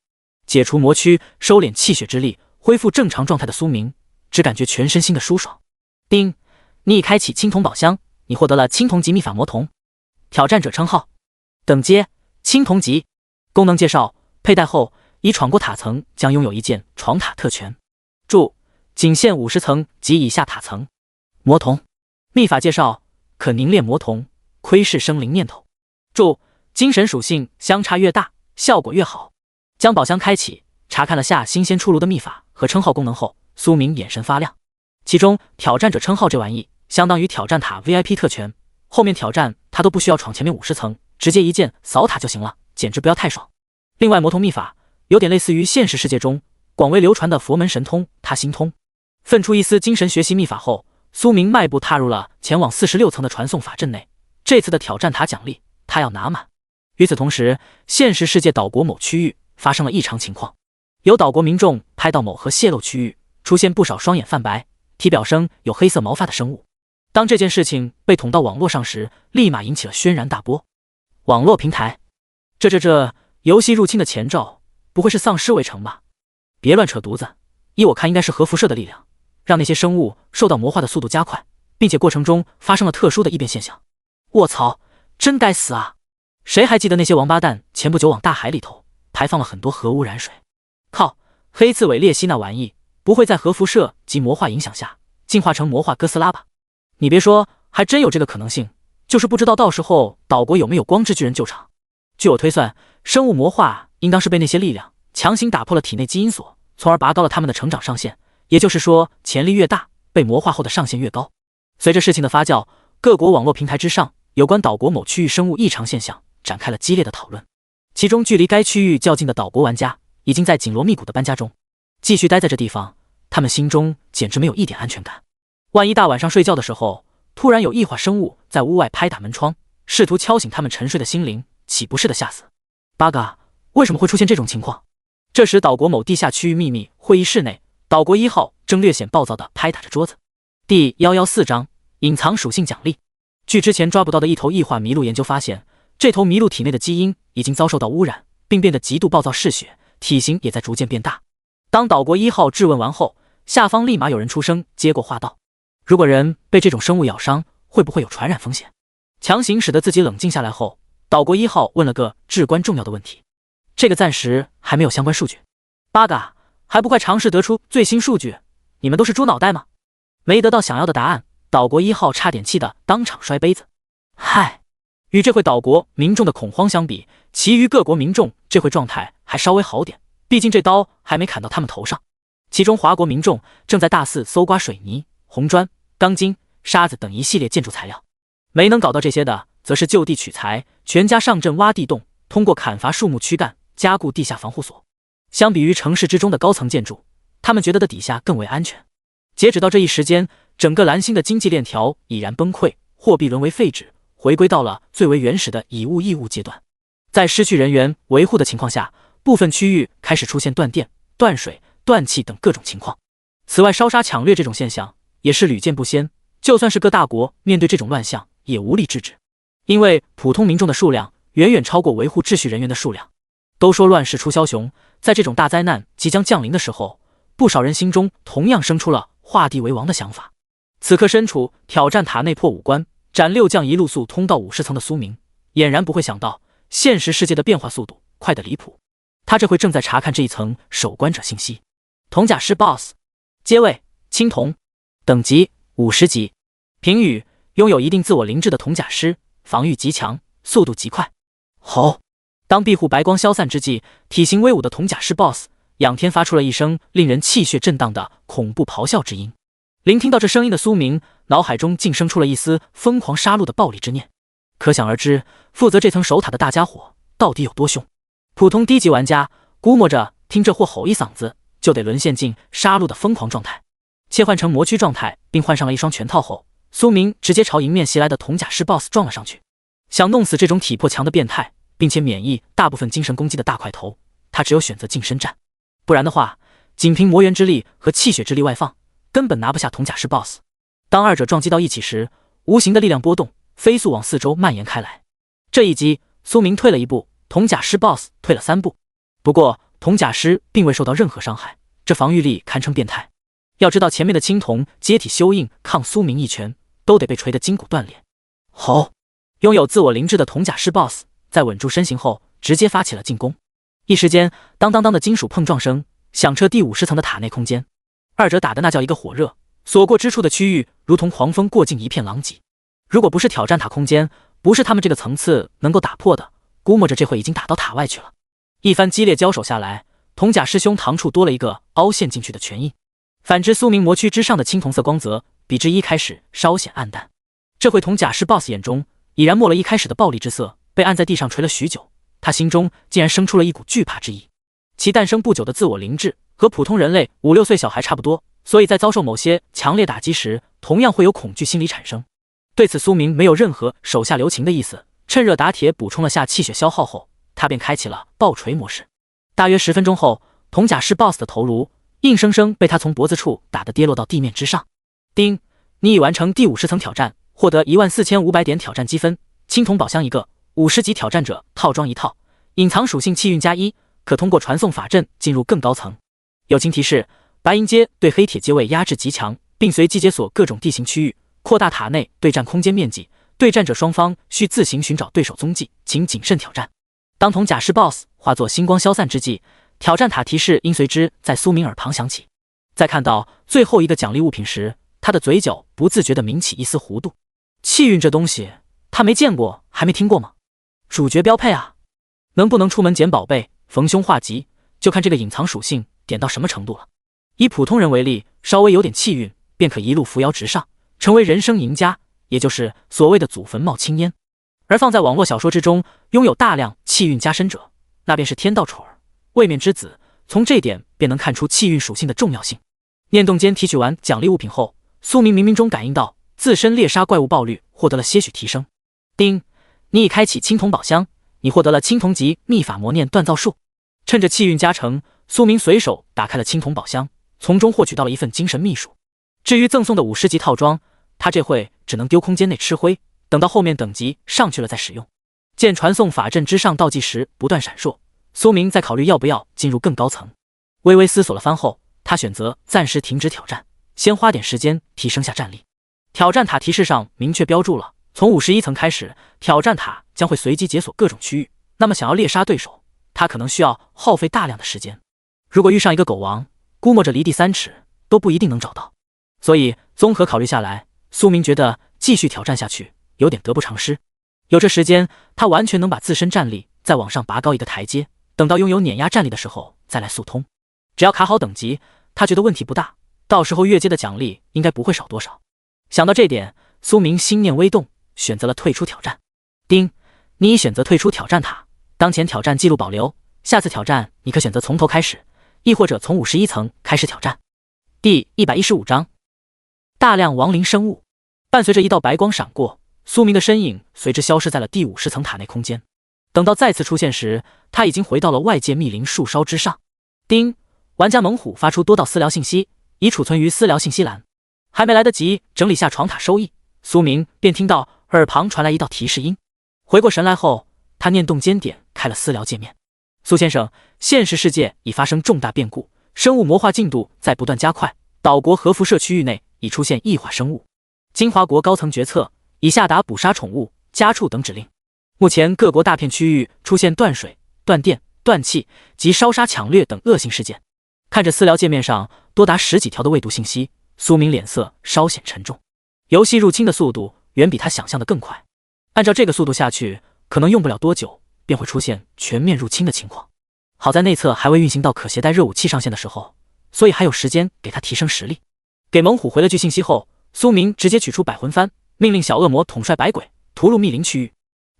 解除魔躯，收敛气血之力，恢复正常状态的苏明只感觉全身心的舒爽。丁，你已开启青铜宝箱，你获得了青铜级秘法魔瞳。挑战者称号，等阶青铜级。功能介绍：佩戴后，已闯过塔层将拥有一件闯塔特权。注：仅限50层及以下塔层。魔瞳秘法介绍：可凝练魔瞳，窥视生灵念头。注：精神属性相差越大，效果越好。将宝箱开启，查看了下新鲜出炉的秘法和称号功能后，苏明眼神发亮。其中挑战者称号这玩意相当于挑战塔 VIP 特权，后面挑战他都不需要闯前面50层，直接一键扫塔就行了，简直不要太爽。另外魔瞳秘法有点类似于现实世界中广为流传的佛门神通他心通。分出一丝精神学习秘法后，苏明迈步踏入了前往46层的传送法阵内。这次的挑战塔奖励他要拿满。与此同时，现实世界岛国某区域发生了异常情况，有岛国民众拍到某河泄漏区域出现不少双眼泛白、体表生有黑色毛发的生物。当这件事情被捅到网络上时，立马引起了轩然大波。网络平台，这游戏入侵的前兆不会是丧尸围城吧？别乱扯犊子，依我看应该是核辐射的力量，让那些生物受到魔化的速度加快，并且过程中发生了特殊的异变现象。卧槽，真该死啊！谁还记得那些王八蛋前不久往大海里头排放了很多核污染水？靠，黑刺尾鬣蜥那玩意不会在核辐射及魔化影响下进化成魔化哥斯拉吧？你别说，还真有这个可能性，就是不知道到时候岛国有没有光之巨人救场。据我推算，生物魔化应当是被那些力量强行打破了体内基因锁，从而拔高了他们的成长上限，也就是说潜力越大，被魔化后的上限越高。随着事情的发酵，各国网络平台之上有关岛国某区域生物异常现象展开了激烈的讨论。其中距离该区域较近的岛国玩家已经在紧锣密鼓的搬家中，继续待在这地方，他们心中简直没有一点安全感。万一大晚上睡觉的时候，突然有异化生物在屋外拍打门窗，试图敲醒他们沉睡的心灵，岂不是的吓死？bug，为什么会出现这种情况？这时岛国某地下区域秘密会议室内，岛国1号正略显暴躁地拍打着桌子。第114章隐藏属性奖励。据之前抓不到的一头异化麋鹿研究发现，这头麋鹿体内的基因已经遭受到污染，并变得极度暴躁嗜血，体型也在逐渐变大。当岛国1号质问完后，下方立马有人出声接过话道：如果人被这种生物咬伤，会不会有传染风险？强行使得自己冷静下来后，岛国1号问了个至关重要的问题。这个暂时还没有相关数据。bug，还不快尝试得出最新数据？你们都是猪脑袋吗？没得到想要的答案，岛国1号差点气得当场摔杯子。嗨，与这回岛国民众的恐慌相比，其余各国民众这回状态还稍微好点，毕竟这刀还没砍到他们头上。其中华国民众正在大肆搜刮水泥、红砖、钢筋、沙子等一系列建筑材料，没能搞到这些的则是就地取材，全家上阵挖地洞，通过砍伐树木躯干加固地下防护所。相比于城市之中的高层建筑，他们觉得的底下更为安全。截止到这一时间，整个蓝星的经济链条已然崩溃，货币沦为废纸，回归到了最为原始的以物易物阶段。在失去人员维护的情况下，部分区域开始出现断电、断水、断气等各种情况。此外，烧杀抢掠这种现象也是屡见不鲜，就算是各大国面对这种乱象也无力制止，因为普通民众的数量远远超过维护秩序人员的数量。都说乱世出枭雄，在这种大灾难即将降临的时候，不少人心中同样生出了画地为王的想法。此刻身处挑战塔内破5关、斩6将一路速通到50层的苏明，俨然不会想到现实世界的变化速度快得离谱。他这会正在查看这一层守关者信息。铜甲师 BOSS， 阶位青铜，等级50级。评语：拥有一定自我灵智的铜甲师，防御极强，速度极快。吼！当庇护白光消散之际，体型威武的铜甲师 BOSS 仰天发出了一声令人气血震荡的恐怖咆哮之音。聆听到这声音的苏明，脑海中竟生出了一丝疯狂杀戮的暴力之念。可想而知，负责这层守塔的大家伙到底有多凶。普通低级玩家估摸着听这货吼一嗓子，就得沦陷进杀戮的疯狂状态。切换成魔躯状态，并换上了一双拳套后，苏明直接朝迎面袭来的铜甲师 BOSS 撞了上去，想弄死这种体魄强的变态，并且免疫大部分精神攻击的大块头，他只有选择近身战，不然的话，仅凭魔元之力和气血之力外放，根本拿不下铜甲师 BOSS。 当二者撞击到一起时，无形的力量波动飞速往四周蔓延开来。这一击，苏明退了一步，铜甲师 BOSS 退了3步。不过铜甲师并未受到任何伤害，这防御力堪称变态。要知道前面的青铜接体修印抗苏明一拳都得被锤得筋骨断裂。吼！拥有自我灵智的铜甲师 BOSS 在稳住身形后直接发起了进攻。一时间，当当当的金属碰撞声响彻第50层的塔内空间，二者打的那叫一个火热，所过之处的区域如同狂风过境一片狼藉。如果不是挑战塔空间，不是他们这个层次能够打破的，估摸着这会已经打到塔外去了。一番激烈交手下来，铜甲师兄膛处多了一个凹陷进去的拳印。反之，苏明魔躯之上的青铜色光泽比之一开始稍显暗淡。这回铜甲师 BOSS 眼中已然没了一开始的暴力之色，被按在地上捶了许久，他心中竟然生出了一股惧怕之意。其诞生不久的自我灵智和普通人类5、6岁小孩差不多，所以在遭受某些强烈打击时，同样会有恐惧心理产生。对此，苏明没有任何手下留情的意思，趁热打铁补充了下气血消耗后，他便开启了爆锤模式。大约10分钟后，铜甲师 BOSS 的头颅硬生生被他从脖子处打得跌落到地面之上。叮，你已完成第50层挑战，获得14500点挑战积分，青铜宝箱1个，50级挑战者套装1套，隐藏属性气运+1，可通过传送法阵进入更高层。友情提示：白银阶对黑铁阶位压制极强，并随机解锁各种地形区域，扩大塔内对战空间面积，对战者双方需自行寻找对手踪迹，请谨慎挑战。当铜甲师 BOSS 化作星光消散之际，挑战塔提示音随之在苏明耳旁响起。在看到最后一个奖励物品时，他的嘴角不自觉地抿起一丝弧度。气运这东西，他没见过，还没听过吗？主角标配啊！能不能出门捡宝贝、逢凶化吉，就看这个隐藏属性点到什么程度了。以普通人为例，稍微有点气运，便可一路扶摇直上，成为人生赢家，也就是所谓的祖坟冒青烟。而放在网络小说之中，拥有大量气运加身者，那便是天道宠儿、位面之子。从这点便能看出气运属性的重要性。念动间提取完奖励物品后，苏明冥冥中感应到自身猎杀怪物爆率获得了些许提升。叮，你已开启青铜宝箱，你获得了青铜级秘法魔念锻造术。趁着气运加成，苏明随手打开了青铜宝箱，从中获取到了一份精神秘术。至于赠送的50级套装，他这会只能丢空间内吃灰，等到后面等级上去了再使用。见传送法阵之上倒计时不断闪烁，苏明在考虑要不要进入更高层。微微思索了番后，他选择暂时停止挑战，先花点时间提升下战力。挑战塔提示上明确标注了，从51层开始，挑战塔将会随机解锁各种区域，那么想要猎杀对手，他可能需要耗费大量的时间。如果遇上一个狗王，估摸着离地3尺都不一定能找到。所以综合考虑下来，苏明觉得继续挑战下去有点得不偿失。有这时间，他完全能把自身战力再往上拔高一个台阶，等到拥有碾压战力的时候再来速通。只要卡好等级，他觉得问题不大，到时候越阶的奖励应该不会少多少。想到这点，苏明心念微动，选择了退出挑战。叮，你已选择退出挑战塔，当前挑战记录保留，下次挑战你可选择从头开始，亦或者从51层开始挑战。第115章，大量亡灵生物。伴随着一道白光闪过，苏明的身影随之消失在了第50层塔内空间。等到再次出现时，他已经回到了外界密林树梢之上。叮，玩家猛虎发出多道私聊信息，已储存于私聊信息栏。还没来得及整理下床塔收益，苏明便听到耳旁传来一道提示音。回过神来后，他念动间点开了私聊界面。苏先生，现实世界已发生重大变故，生物魔化进度在不断加快，岛国核辐射区域内已出现异化生物。金华国高层决策，已下达捕杀宠物、家畜等指令。目前各国大片区域出现断水、断电、断气及烧杀抢掠等恶性事件。看着私聊界面上多达10几条的未读信息，苏明脸色稍显沉重。游戏入侵的速度远比他想象的更快，按照这个速度下去，可能用不了多久便会出现全面入侵的情况。好在内测还未运行到可携带热武器上线的时候，所以还有时间给他提升实力。给猛虎回了句信息后，苏明直接取出百魂幡，命令小恶魔统帅百鬼屠戮密林区域。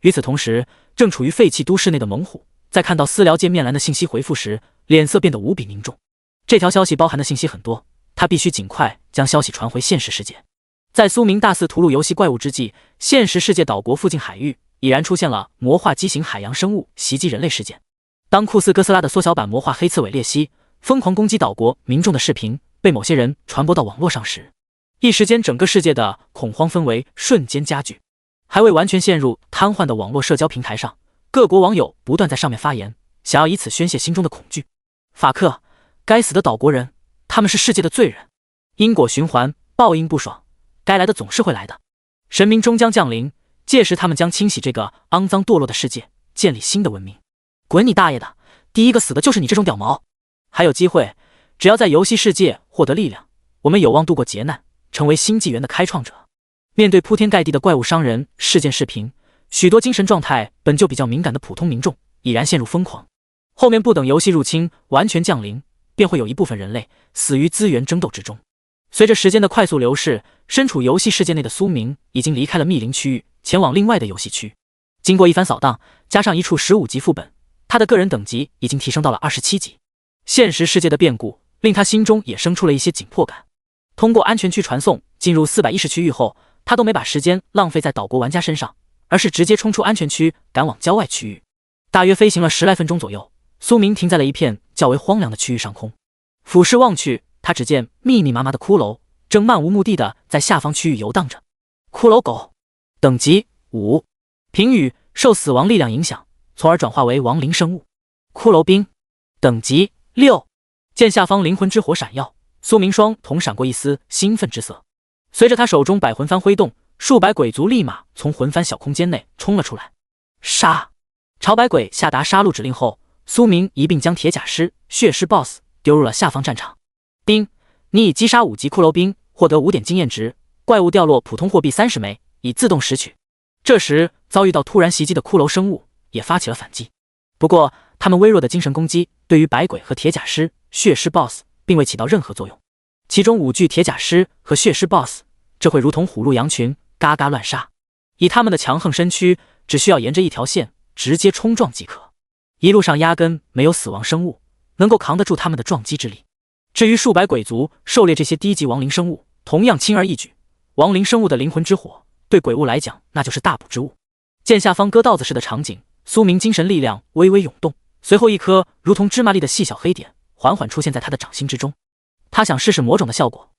与此同时，正处于废弃都市内的猛虎在看到私聊界面栏的信息回复时，脸色变得无比凝重。这条消息包含的信息很多，他必须尽快将消息传回现实世界。在苏明大肆屠戮游戏怪物之际，现实世界岛国附近海域已然出现了魔化畸形海洋生物袭击人类事件。当库斯哥斯拉的缩小版魔化黑刺尾鬣蜥疯狂攻击岛国民众的视频被某些人传播到网络上时，一时间整个世界的恐慌氛围瞬间加剧。还未完全陷入瘫痪的网络社交平台上，各国网友不断在上面发言，想要以此宣泄心中的恐惧。法克，该死的岛国人，他们是世界的罪人。因果循环，报应不爽，该来的总是会来的。神明终将降临，届时他们将清洗这个肮脏堕落的世界，建立新的文明。滚你大爷的，第一个死的就是你这种屌毛。还有机会，只要在游戏世界获得力量，我们有望度过劫难，成为新纪元的开创者。面对铺天盖地的怪物伤人事件视频，许多精神状态本就比较敏感的普通民众已然陷入疯狂。后面不等游戏入侵完全降临，便会有一部分人类死于资源争斗之中。随着时间的快速流逝，身处游戏世界内的苏明已经离开了密林区域，前往另外的游戏区。经过一番扫荡，加上一处15级副本，他的个人等级已经提升到了27级。现实世界的变故令他心中也生出了一些紧迫感。通过安全区传送进入410区域后，他都没把时间浪费在岛国玩家身上，而是直接冲出安全区赶往郊外区域。大约飞行了10来分钟左右，苏明停在了一片较为荒凉的区域上空。俯视望去，他只见密密麻麻的骷髅正漫无目的的在下方区域游荡着。骷髅狗，等级5，评语：受死亡力量影响，从而转化为亡灵生物。骷髅兵，等级6。见下方灵魂之火闪耀，苏明双瞳闪过一丝兴奋之色。随着他手中百魂幡挥动，数百鬼族立马从魂幡小空间内冲了出来。杀！朝百鬼下达杀戮指令后，苏明一并将铁甲师、血尸 BOSS 丢入了下方战场。丁，你已击杀5级骷髅兵，获得5点经验值，怪物掉落普通货币30枚，已自动拾取。这时遭遇到突然袭击的骷髅生物也发起了反击，不过他们微弱的精神攻击对于百鬼和铁甲师、血尸 BOSS 并未起到任何作用。其中5具铁甲师和血尸 BOSS 这会如同虎入羊群，嘎嘎乱杀。以他们的强横身躯，只需要沿着一条线直接冲撞即可，一路上压根没有死亡生物能够扛得住他们的撞击之力。至于数百鬼族狩猎这些低级亡灵生物，同样轻而易举。亡灵生物的灵魂之火对鬼物来讲那就是大补之物。见下方割稻子似的场景，苏明精神力量微微涌动，随后一颗如同芝麻粒的细小黑点缓缓出现在他的掌心之中。他想试试魔种的效果。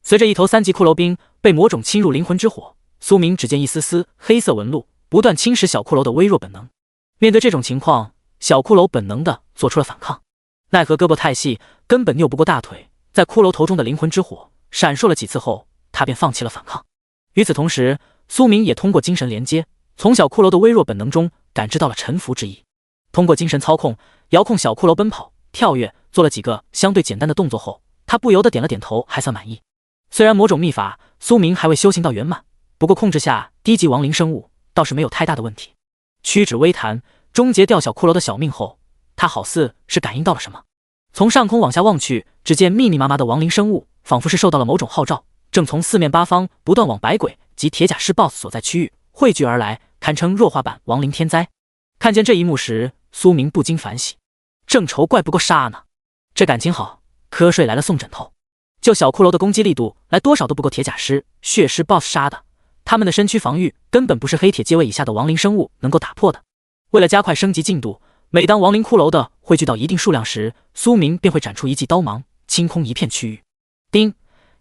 随着一头3级骷髅兵被魔种侵入灵魂之火，苏明只见一丝丝黑色纹路不断侵蚀小骷髅的微弱本能。面对这种情况，小骷髅本能的做出了反抗，奈何胳膊太细，根本拗不过大腿。在骷髅头中的灵魂之火闪烁了几次后，他便放弃了反抗。与此同时，苏明也通过精神连接，从小骷髅的微弱本能中感知到了臣服之意。通过精神操控，遥控小骷髅奔跑、跳跃，做了几个相对简单的动作后，他不由得点了点头，还算满意。虽然魔种秘法苏明还未修行到圆满，不过控制下低级亡灵生物倒是没有太大的问题。屈指微弹，终结掉小骷髅的小命后，他好似是感应到了什么，从上空往下望去，只见密密麻麻的亡灵生物仿佛是受到了某种号召，正从四面八方不断往百鬼及铁甲师 BOSS 所在区域汇聚而来，堪称弱化版亡灵天灾。看见这一幕时，苏明不禁反喜，正愁怪不够杀呢，这感情好，瞌睡来了送枕头。就小骷髅的攻击力度来，多少都不够铁甲师、血尸 BOSS 杀的，他们的身躯防御根本不是黑铁阶位以下的亡灵生物能够打破的。为了加快升级进度，每当亡灵骷髅的汇聚到一定数量时，苏明便会展出一记刀芒，清空一片区域。丁，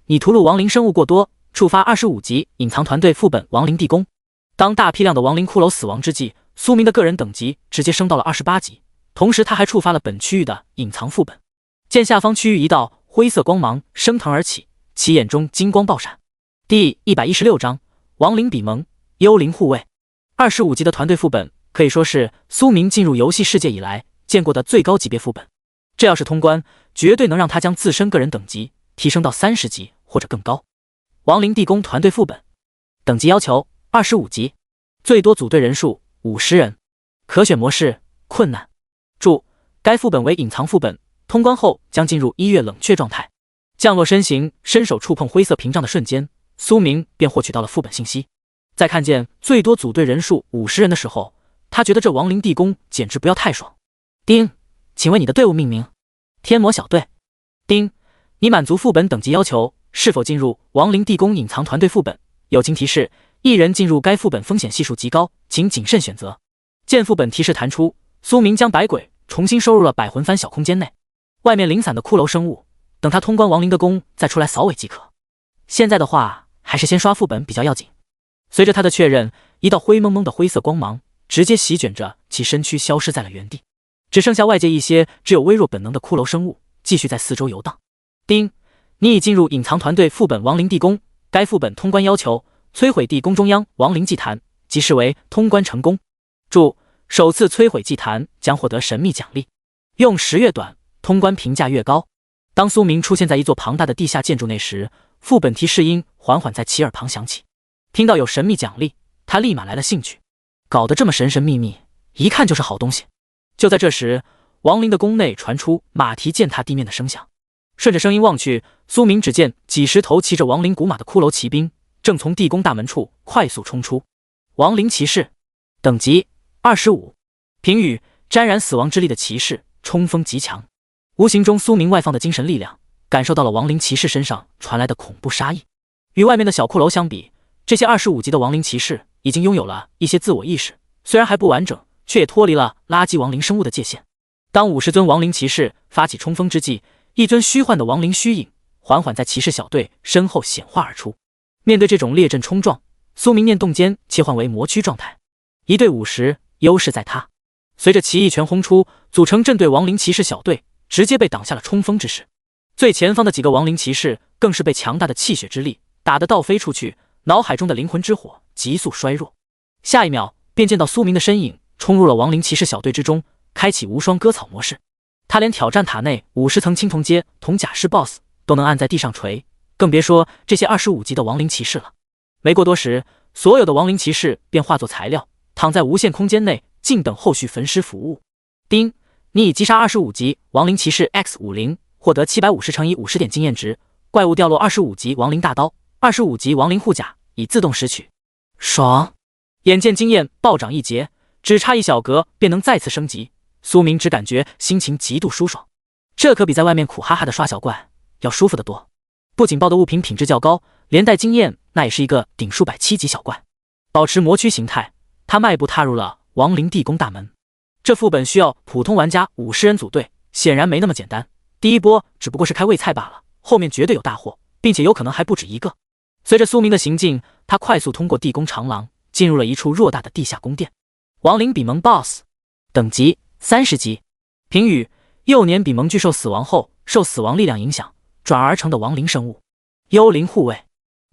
你屠戮亡灵生物过多，触发25级隐藏团队副本亡灵地宫。当大批量的亡灵骷髅死亡之际，苏明的个人等级直接升到了28级，同时他还触发了本区域的隐藏副本。见下方区域一道灰色光芒升腾而起，其眼中金光爆闪。第116章亡灵比蒙幽灵护卫。25级的团队副本可以说是苏明进入游戏世界以来见过的最高级别副本，这要是通关，绝对能让他将自身个人等级提升到30级或者更高。亡灵地宫团队副本，等级要求25级，最多组队人数50人，可选模式困难。注：该副本为隐藏副本，通关后将进入1月冷却状态。降落身形，伸手触碰灰色屏障的瞬间，苏明便获取到了副本信息。在看见最多组队人数50人的时候，他觉得这亡灵地宫简直不要太爽。丁，请为你的队伍命名。天魔小队。丁，你满足副本等级要求，是否进入亡灵地宫隐藏团队副本？友情提示：一人进入该副本风险系数极高，请谨慎选择。见副本提示弹出，苏明将百鬼重新收入了百魂幡小空间内，外面零散的骷髅生物，等他通关亡灵的宫再出来扫尾即可。现在的话，还是先刷副本比较要紧。随着他的确认，一道灰蒙蒙的灰色光芒直接席卷着其身躯，消失在了原地，只剩下外界一些只有微弱本能的骷髅生物继续在四周游荡。丁，你已进入隐藏团队副本亡灵地宫，该副本通关要求：摧毁地宫中央亡灵祭坛，即视为通关成功。注：首次摧毁祭坛将获得神秘奖励，用时越短，通关评价越高。当苏明出现在一座庞大的地下建筑内时，副本提示音缓缓在其耳旁响起。听到有神秘奖励，他立马来了兴趣。搞得这么神神秘秘，一看就是好东西。就在这时，亡灵的宫内传出马蹄践踏地面的声响。顺着声音望去，苏明只见几十头骑着亡灵古马的骷髅骑兵正从地宫大门处快速冲出。亡灵骑士，等级25。评语：沾染死亡之力的骑士，冲锋极强。无形中，苏明外放的精神力量感受到了亡灵骑士身上传来的恐怖杀意。与外面的小骷髅相比，这些25级的亡灵骑士已经拥有了一些自我意识，虽然还不完整，却也脱离了垃圾亡灵生物的界限。当50尊亡灵骑士发起冲锋之际，一尊虚幻的亡灵虚影缓缓在骑士小队身后显化而出。面对这种列阵冲撞，苏明念动间切换为魔躯状态，1对50，优势在他。随着奇异拳轰出，组成阵队亡灵骑士小队直接被挡下了冲锋之势。最前方的几个亡灵骑士更是被强大的气血之力打得倒飞出去，脑海中的灵魂之火急速衰弱。下一秒便见到苏明的身影冲入了亡灵骑士小队之中，开启无双割草模式。他连挑战塔内50层青铜阶铜甲士 BOSS 都能按在地上锤，更别说这些25级的亡灵骑士了。没过多时，所有的亡灵骑士便化作材料，躺在无限空间内，静等后续焚尸服务。丁，你已击杀25级亡灵骑士 X50，获得750×50点经验值。怪物掉落25级亡灵大刀，25级亡灵护甲已自动拾取。爽！眼见经验暴涨一截，只差一小格便能再次升级，苏明只感觉心情极度舒爽。这可比在外面苦哈哈的刷小怪要舒服得多。不仅爆的物品品质较高，连带经验那也是一个顶数170级小怪。保持魔躯形态，他迈步踏入了亡灵地宫大门。这副本需要普通玩家50人组队，显然没那么简单。第一波只不过是开胃菜罢了，后面绝对有大货，并且有可能还不止一个。随着苏明的行进，他快速通过地宫长廊，进入了一处偌大的地下宫殿。亡灵比蒙 BOSS， 等级30级。评语：幼年比蒙巨兽死亡后受死亡力量影响转而成的亡灵生物。幽灵护卫，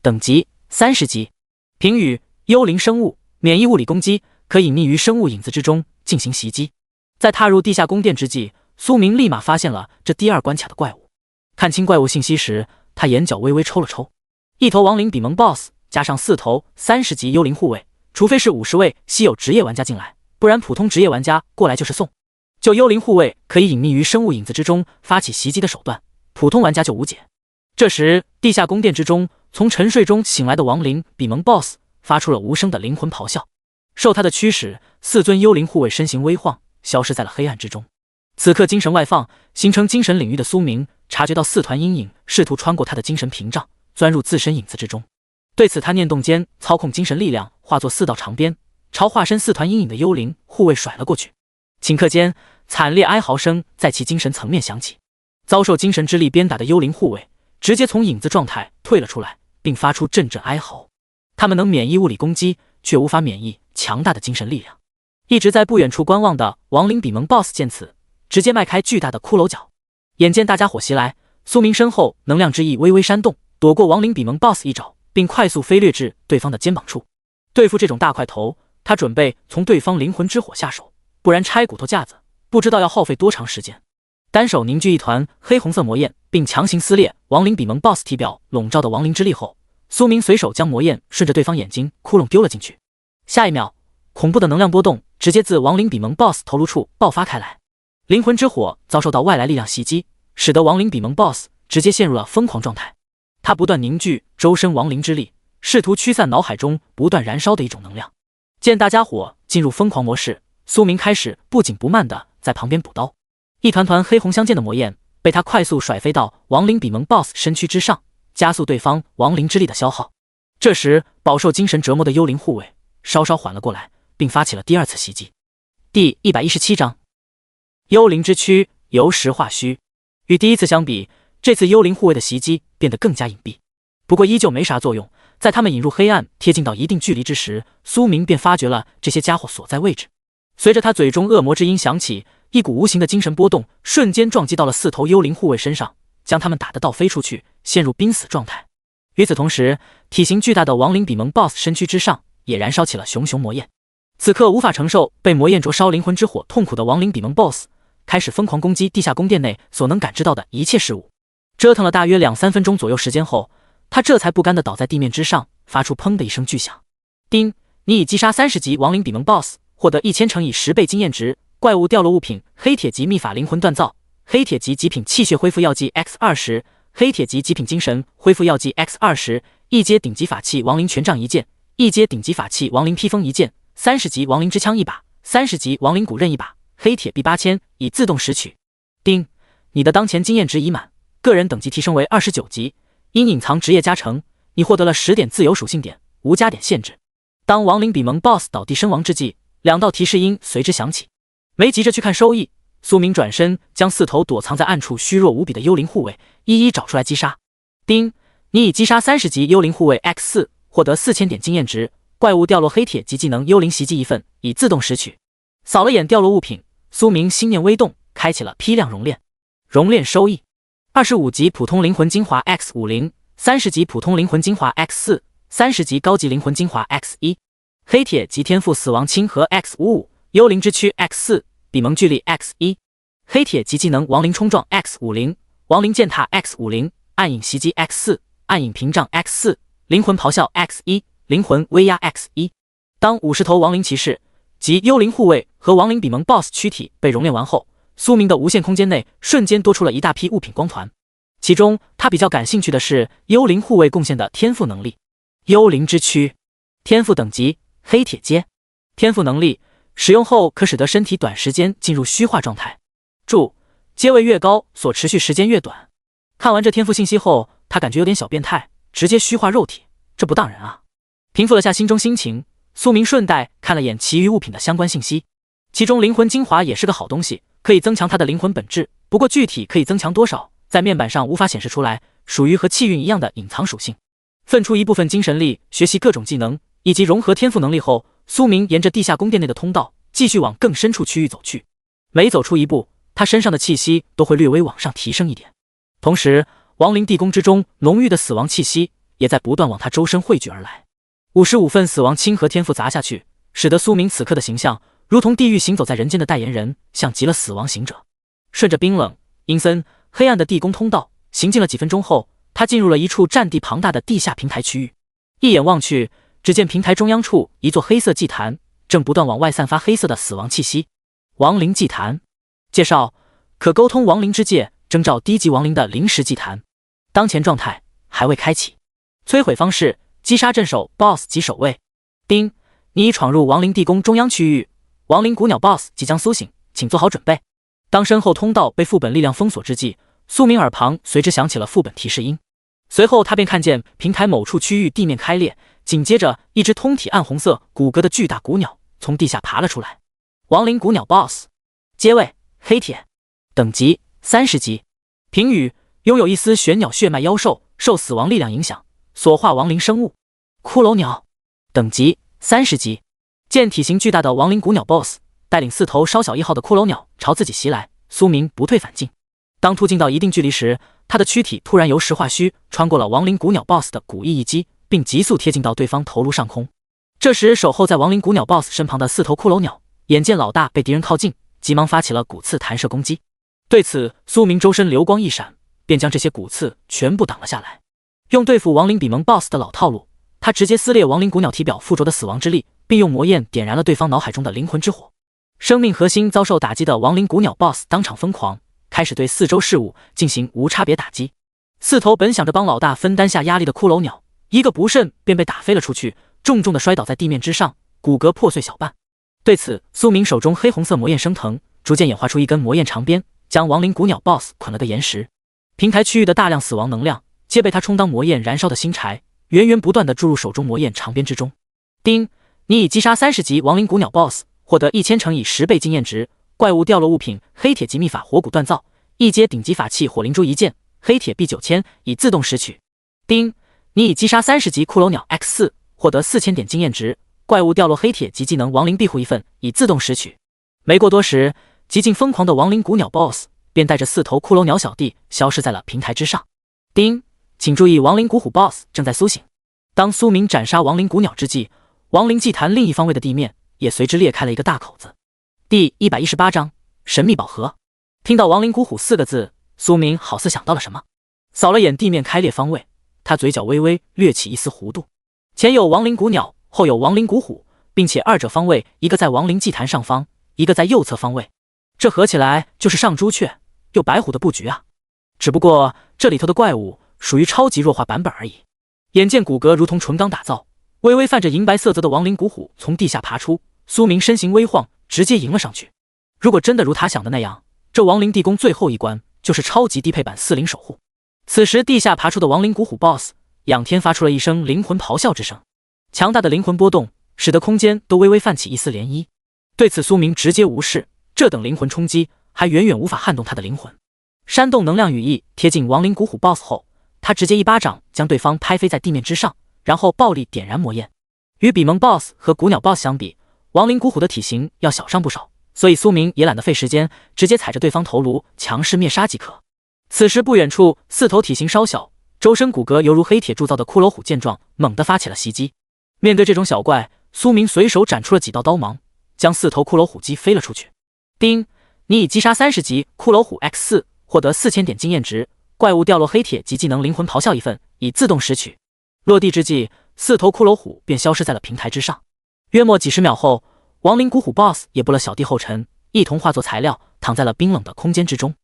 等级30级。评语：幽灵生物，免疫物理攻击，可隐匿于生物影子之中进行袭击。在踏入地下宫殿之际，苏明立马发现了这第二关卡的怪物。看清怪物信息时，他眼角微微抽了抽。一头亡灵比蒙 BOSS 加上4头30级幽灵护卫，除非是50位稀有职业玩家进来，不然普通职业玩家过来就是送。就幽灵护卫可以隐匿于生物影子之中发起袭击的手段，普通玩家就无解。这时，地下宫殿之中，从沉睡中醒来的亡灵比蒙 BOSS 发出了无声的灵魂咆哮。受他的驱使，4尊幽灵护卫身形微晃，消失在了黑暗之中。此刻精神外放，形成精神领域的苏明察觉到4团阴影试图穿过他的精神屏障，钻入自身影子之中。对此，他念动间操控精神力量，化作4道长鞭，朝化身4团阴影的幽灵护卫甩了过去。顷刻间，惨烈哀嚎声在其精神层面响起。遭受精神之力鞭打的幽灵护卫直接从影子状态退了出来，并发出阵阵哀嚎。他们能免疫物理攻击，却无法免疫强大的精神力量。一直在不远处观望的亡灵比蒙 BOSS 见此，直接迈开巨大的骷髅脚。眼见大家伙袭来，苏明身后能量之翼微微煽动，躲过亡灵比蒙 BOSS 一爪，并快速飞掠至对方的肩膀处。对付这种大块头，他准备从对方灵魂之火下手，不然拆骨头架子不知道要耗费多长时间。单手凝聚一团黑红色魔焰，并强行撕裂亡灵比蒙 BOSS 体表笼罩的亡灵之力后，苏明随手将魔焰顺着对方眼睛窟窿丢了进去。下一秒，恐怖的能量波动直接自亡灵比蒙 BOSS 头颅处爆发开来。灵魂之火遭受到外来力量袭击，使得亡灵比蒙 BOSS 直接陷入了疯狂状态。他不断凝聚周身亡灵之力，试图驱散脑海中不断燃烧的一种能量。见大家伙进入疯狂模式，苏明开始不紧不慢地在旁边补刀。一团团黑红相间的魔焰被他快速甩飞到亡灵比蒙 BOSS 身躯之上，加速对方亡灵之力的消耗。这时，饱受精神折磨的幽灵护卫稍稍缓了过来，并发起了第二次袭击。第117章，幽灵之躯由实化虚。与第一次相比，这次幽灵护卫的袭击变得更加隐蔽，不过依旧没啥作用。在他们引入黑暗贴近到一定距离之时，苏明便发觉了这些家伙所在位置。随着他嘴中恶魔之音响起，一股无形的精神波动瞬间撞击到了4头幽灵护卫身上，将他们打得倒飞出去，陷入濒死状态。与此同时，体型巨大的亡灵比蒙 BOSS 身躯之上也燃烧起了熊熊魔焰。此刻无法承受被魔焰灼烧灵魂之火痛苦的亡灵比蒙 BOSS 开始疯狂攻击地下宫殿内所能感知到的一切事物。折腾了大约2-3分钟左右时间后，他这才不甘地倒在地面之上，发出砰的一声巨响。叮，你已击杀30级亡灵比蒙 BOSS， 获得1000乘以10倍经验值。怪物掉落物品：黑铁级秘法灵魂锻造，黑铁级极品气血恢复药剂 X20， 黑铁级极品精神恢复药剂 X20， 一阶顶级法器亡灵权杖1件，一阶顶级法器亡灵披风1件，30级亡灵之枪1把，30级亡灵骨刃1把，黑铁币8000已自动拾取。叮，你的当前经验值已满，个人等级提升为29级，因隐藏职业加成，你获得了10点自由属性点，无加点限制。当亡灵比蒙 BOSS 倒地身亡之际，2道提示音随之响起。没急着去看收益，苏明转身将4头躲藏在暗处虚弱无比的幽灵护卫一一找出来击杀。叮，你已击杀30级幽灵护卫 X4， 获得4000点经验值，怪物掉落黑铁级技能幽灵袭击1份，已自动拾取。扫了眼掉落物品，苏明心念微动，开启了批量熔炼。熔炼收益：25级普通灵魂精华 X50， 30级普通灵魂精华 X4， 30级高级灵魂精华 X1， 黑铁级天赋死亡亲和 X55， 幽灵之躯 X4， 比蒙巨力 X1， 黑铁级技能亡灵冲撞 X50， 亡灵践踏 X50， 暗影袭击 X4， 暗影屏障 X4， 灵魂咆哮 X1， 灵魂威压 X1。当50头亡灵骑士及幽灵护卫和亡灵比蒙 BOSS 躯体被熔炼完后，苏明的无限空间内瞬间多出了一大批物品光团。其中他比较感兴趣的是幽灵护卫贡献的天赋能力。幽灵之躯，天赋等级黑铁阶，天赋能力使用后可使得身体短时间进入虚化状态。注：阶位越高，所持续时间越短。看完这天赋信息后，他感觉有点小变态，直接虚化肉体，这不当人啊！平复了下心中心情，苏明顺带看了眼其余物品的相关信息，其中灵魂精华也是个好东西，可以增强他的灵魂本质，不过具体可以增强多少，在面板上无法显示出来，属于和气运一样的隐藏属性。分出一部分精神力学习各种技能以及融合天赋能力后，苏明沿着地下宫殿内的通道继续往更深处区域走去。每走出一步，他身上的气息都会略微往上提升一点，同时亡灵地宫之中浓郁的死亡气息也在不断往他周身汇聚而来。55份死亡亲和天赋砸下去，使得苏明此刻的形象如同地狱行走在人间的代言人，像极了死亡行者。顺着冰冷、阴森、黑暗的地宫通道行进了几分钟后，他进入了一处占地庞大的地下平台区域。一眼望去，只见平台中央处一座黑色祭坛正不断往外散发黑色的死亡气息。亡灵祭坛介绍：可沟通亡灵之界，征召低级亡灵的临时祭坛，当前状态还未开启。摧毁方式：击杀镇守 BOSS 及守卫。丁，你已闯入亡灵地宫中央区域，亡灵古鸟 BOSS 即将苏醒，请做好准备。当身后通道被副本力量封锁之际，苏明耳旁随之响起了副本提示音。随后他便看见平台某处区域地面开裂，紧接着一只通体暗红色骨骼的巨大古鸟从地下爬了出来。亡灵古鸟 BOSS， 阶位黑铁，等级30级。评语：拥有一丝玄鸟血脉妖兽，受死亡力量影响，所化亡灵生物。骷髅鸟，等级30级。见体型巨大的亡灵古鸟 BOSS 带领4头稍小1号的骷髅鸟朝自己袭来，苏明不退反进。当突进到一定距离时，他的躯体突然由石化虚穿过了亡灵古鸟 BOSS 的古翼一击，并急速贴近到对方头颅上空。这时，守候在亡灵古鸟 BOSS 身旁的4头骷髅鸟眼见老大被敌人靠近，急忙发起了骨刺弹射攻击。对此，苏明周身流光一闪，便将这些骨刺全部挡了下来。用对付亡灵比蒙 BOSS 的老套路，他直接撕裂亡灵古鸟体表附着的死亡之力，并用魔焰点燃了对方脑海中的灵魂之火。生命核心遭受打击的亡灵古鸟 BOSS 当场疯狂，开始对四周事物进行无差别打击。4头本想着帮老大分担下压力的骷髅鸟，一个不慎便被打飞了出去，重重的摔倒在地面之上，骨骼破碎小半。对此，苏明手中黑红色魔焰升腾，逐渐演化出一根魔焰长鞭，将亡灵古鸟 BOSS 捆了个严实。平台区域的大量死亡能量皆被他充当魔焰燃烧的新柴，源源不断地注入手中魔焰长鞭之中。丁，你已击杀30级亡灵古鸟 BOSS， 获得1000乘以10倍经验值。怪物掉落物品黑铁级秘法火骨锻造，一阶顶级法器火灵珠一件，黑铁币9000，已自动拾取。丁，你已击杀30级骷髅鸟 X4， 获得4000点经验值。怪物掉落黑铁级技能亡灵庇护一份，已自动拾取。没过多时，极尽疯狂的亡灵古鸟 BOSS 便带着4头骷髅鸟小弟消失在了平台之上。丁，请注意，亡灵古虎 BOSS 正在苏醒。当苏明斩杀亡灵古鸟之际，亡灵祭坛另一方位的地面也随之裂开了一个大口子。第118章神秘宝盒。听到亡灵古虎4个字，苏明好似想到了什么，扫了眼地面开裂方位，他嘴角微微掠起一丝弧度。前有亡灵古鸟，后有亡灵古虎，并且二者方位一个在亡灵祭坛上方，一个在右侧方位，这合起来就是上朱雀又白虎的布局啊！只不过这里头的怪物属于超级弱化版本而已。眼见骨骼如同纯钢打造，微微泛着银白色泽的亡灵古虎从地下爬出，苏明身形微晃，直接迎了上去。如果真的如他想的那样，这亡灵地宫最后一关就是超级低配版40守护。此时地下爬出的亡灵古虎 BOSS 仰天发出了一声灵魂咆哮之声，强大的灵魂波动使得空间都微微泛起一丝涟漪。对此苏明直接无视，这等灵魂冲击还远远无法撼动他的灵魂。煽动能量羽翼贴近亡灵古虎 BOSS 后，他直接一巴掌将对方拍飞在地面之上，然后暴力点燃魔焰。与比蒙 BOSS 和古鸟 BOSS 相比，亡灵古虎的体型要小上不少，所以苏明也懒得费时间，直接踩着对方头颅强势灭杀即可。此时不远处4头体型稍小，周身骨骼犹如黑铁铸造的骷髅虎见状，猛地发起了袭击。面对这种小怪，苏明随手斩出了几道刀芒，将4头骷髅虎击飞了出去。丁，你已击杀30级骷髅虎 X4， 获得4000点经验值。怪物掉落黑铁及技能灵魂咆哮一份，已自动拾取。落地之际，4头骷髅虎便消失在了平台之上。约莫几十秒后，亡灵古虎 BOSS 也不了小弟后尘，一同化作材料躺在了冰冷的空间之中。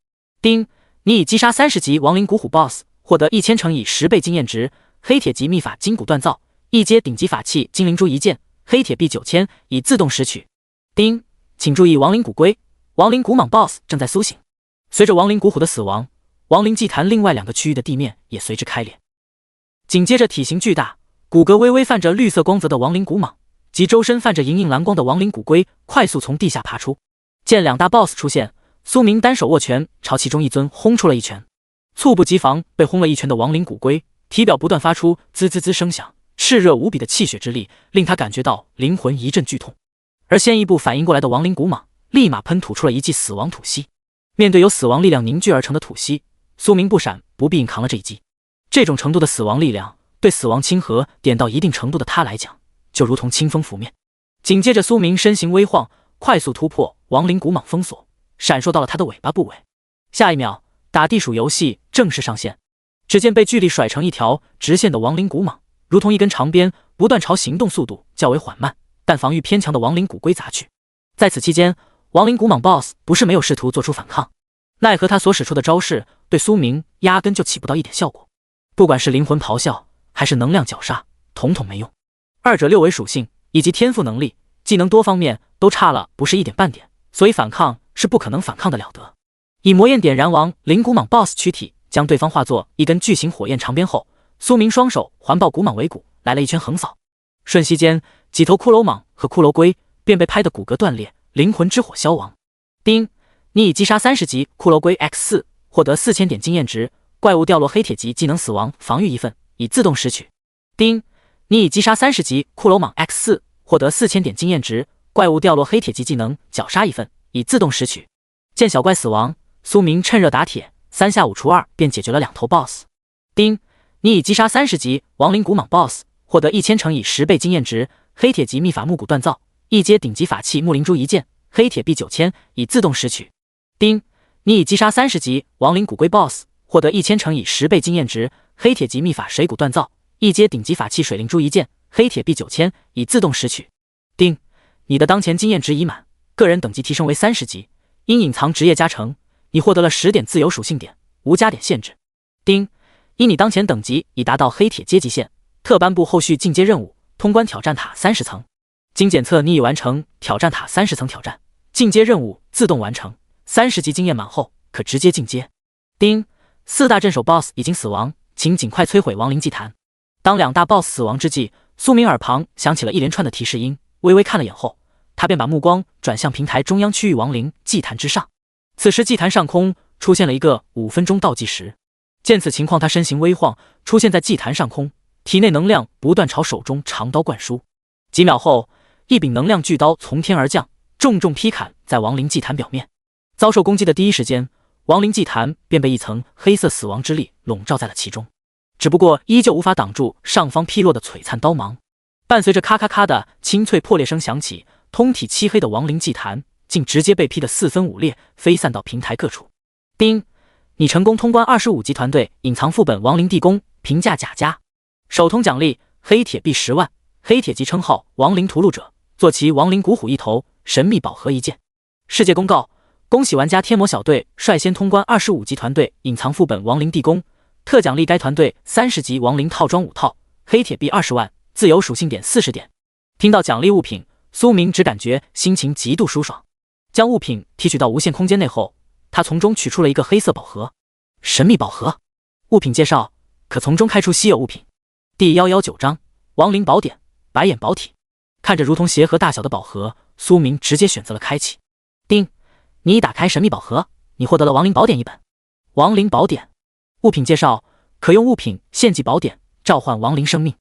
丁，你已击杀30级亡灵古虎 BOSS， 获得1000乘以10倍经验值。黑铁级秘法筋骨锻造，一阶顶级法器精灵珠一件，黑铁币9000，已自动拾取。丁，请注意亡灵古龟、亡灵古蟒 BOSS 正在苏醒。随着亡灵古虎的死亡，亡灵祭坛另外2个区域的地面也随之开裂。紧接着，体型巨大、骨骼微微泛着绿色光泽的亡灵古蟒及周身泛着莹莹蓝光的亡灵古龟快速从地下爬出。见2大 BOSS 出现，苏明单手握拳朝其中一尊轰出了一拳。猝不及防被轰了一拳的亡灵古龟体表不断发出滋滋滋声响，炽热无比的气血之力令他感觉到灵魂一阵剧痛。而先一步反应过来的亡灵古蟒立马喷吐出了一记死亡吐息。面对由死亡力量凝聚而成的吐息，苏明不闪不避硬扛了这一击。这种程度的死亡力量，对死亡亲和点到一定程度的他来讲，就如同清风拂面。紧接着，苏明身形微晃，快速突破亡灵古蟒封锁，闪烁到了他的尾巴部位。下一秒，打地鼠游戏正式上线。只见被巨力甩成一条直线的亡灵古蟒，如同一根长鞭，不断朝行动速度较为缓慢但防御偏强的亡灵古龟砸去。在此期间，亡灵古蟒 BOSS 不是没有试图做出反抗，奈何他所使出的招式对苏明压根就起不到一点效果。不管是灵魂咆哮还是能量绞杀，统统没用。二者6维属性以及天赋能力、技能多方面都差了不是一点半点，所以反抗是不可能反抗得了的。以魔焰点燃亡灵古蟒 BOSS 躯体，将对方化作一根巨型火焰长鞭后，苏明双手环抱古蟒尾骨，来了一圈横扫。瞬息间，几头骷髅蟒和骷髅龟便被拍得骨骼断裂，灵魂之火消亡。丁，你已击杀30级骷髅龟 X4， 获得4000点经验值。怪物掉落黑铁级技能死亡防御一份，已自动拾取。丁，你已击杀30级骷髅蟒 X4，获得4000点经验值，怪物掉落黑铁级技能绞杀1份，以自动拾取。见小怪死亡，苏明趁热打铁，3下5除2便解决了2头 BOSS。丁，你已击杀30级亡灵骨蟒 BOSS， 获得1000乘以10倍经验值，黑铁级秘法木骨锻造，一阶顶级法器木灵珠一件，黑铁币9000，以自动拾取。丁，你已击杀30级亡灵骨龟 BOSS， 获得1000乘以10倍经验值，黑铁级秘法水骨锻造，一阶顶级法器水灵珠一件，黑铁币9000，以自动拾取。丁，你的当前经验值已满，个人等级提升为30级，因隐藏职业加成，你获得了10点自由属性点，无加点限制。丁，因你当前等级已达到黑铁阶级线，特颁布后续进阶任务，通关挑战塔30层。经检测，你已完成挑战塔30层挑战，进阶任务自动完成，30级经验满后可直接进阶。丁，4大镇守 BOSS 已经死亡，请尽快摧毁亡灵祭坛。当2大 BOSS 死亡之际，苏明耳旁响起了一连串的提示音，微微看了眼后，他便把目光转向平台中央区域亡灵祭坛之上。此时祭坛上空出现了一个5分钟倒计时。见此情况，他身形微晃，出现在祭坛上空，体内能量不断朝手中长刀灌输。几秒后，一柄能量巨刀从天而降，重重劈砍在亡灵祭坛表面。遭受攻击的第一时间，亡灵祭坛便被一层黑色死亡之力笼罩在了其中，只不过依旧无法挡住上方劈落的璀璨刀芒。伴随着咔咔咔的清脆破裂声响起，通体漆黑的亡灵祭坛竟直接被劈得4分5裂，飞散到平台各处。丁，你成功通关25级团队隐藏副本亡灵地宫，评价甲加，首通奖励黑铁币10万，黑铁级称号亡灵屠戮者，坐骑亡灵古虎1头，神秘宝盒1件。世界公告，恭喜玩家天魔小队率先通关25级团队隐藏副本亡灵地宫，特奖励该团队30级亡灵套装5套，黑铁币20万，自由属性点40点。听到奖励物品，苏明只感觉心情极度舒爽。将物品提取到无限空间内后，他从中取出了一个黑色宝盒。神秘宝盒，物品介绍，可从中开出稀有物品。第119章亡灵宝典白眼宝体。看着如同鞋盒大小的宝盒，苏明直接选择了开启。丁，你已打开神秘宝盒，你获得了亡灵宝典1本。亡灵宝典，物品介绍，可用物品献祭宝典召唤亡灵生命。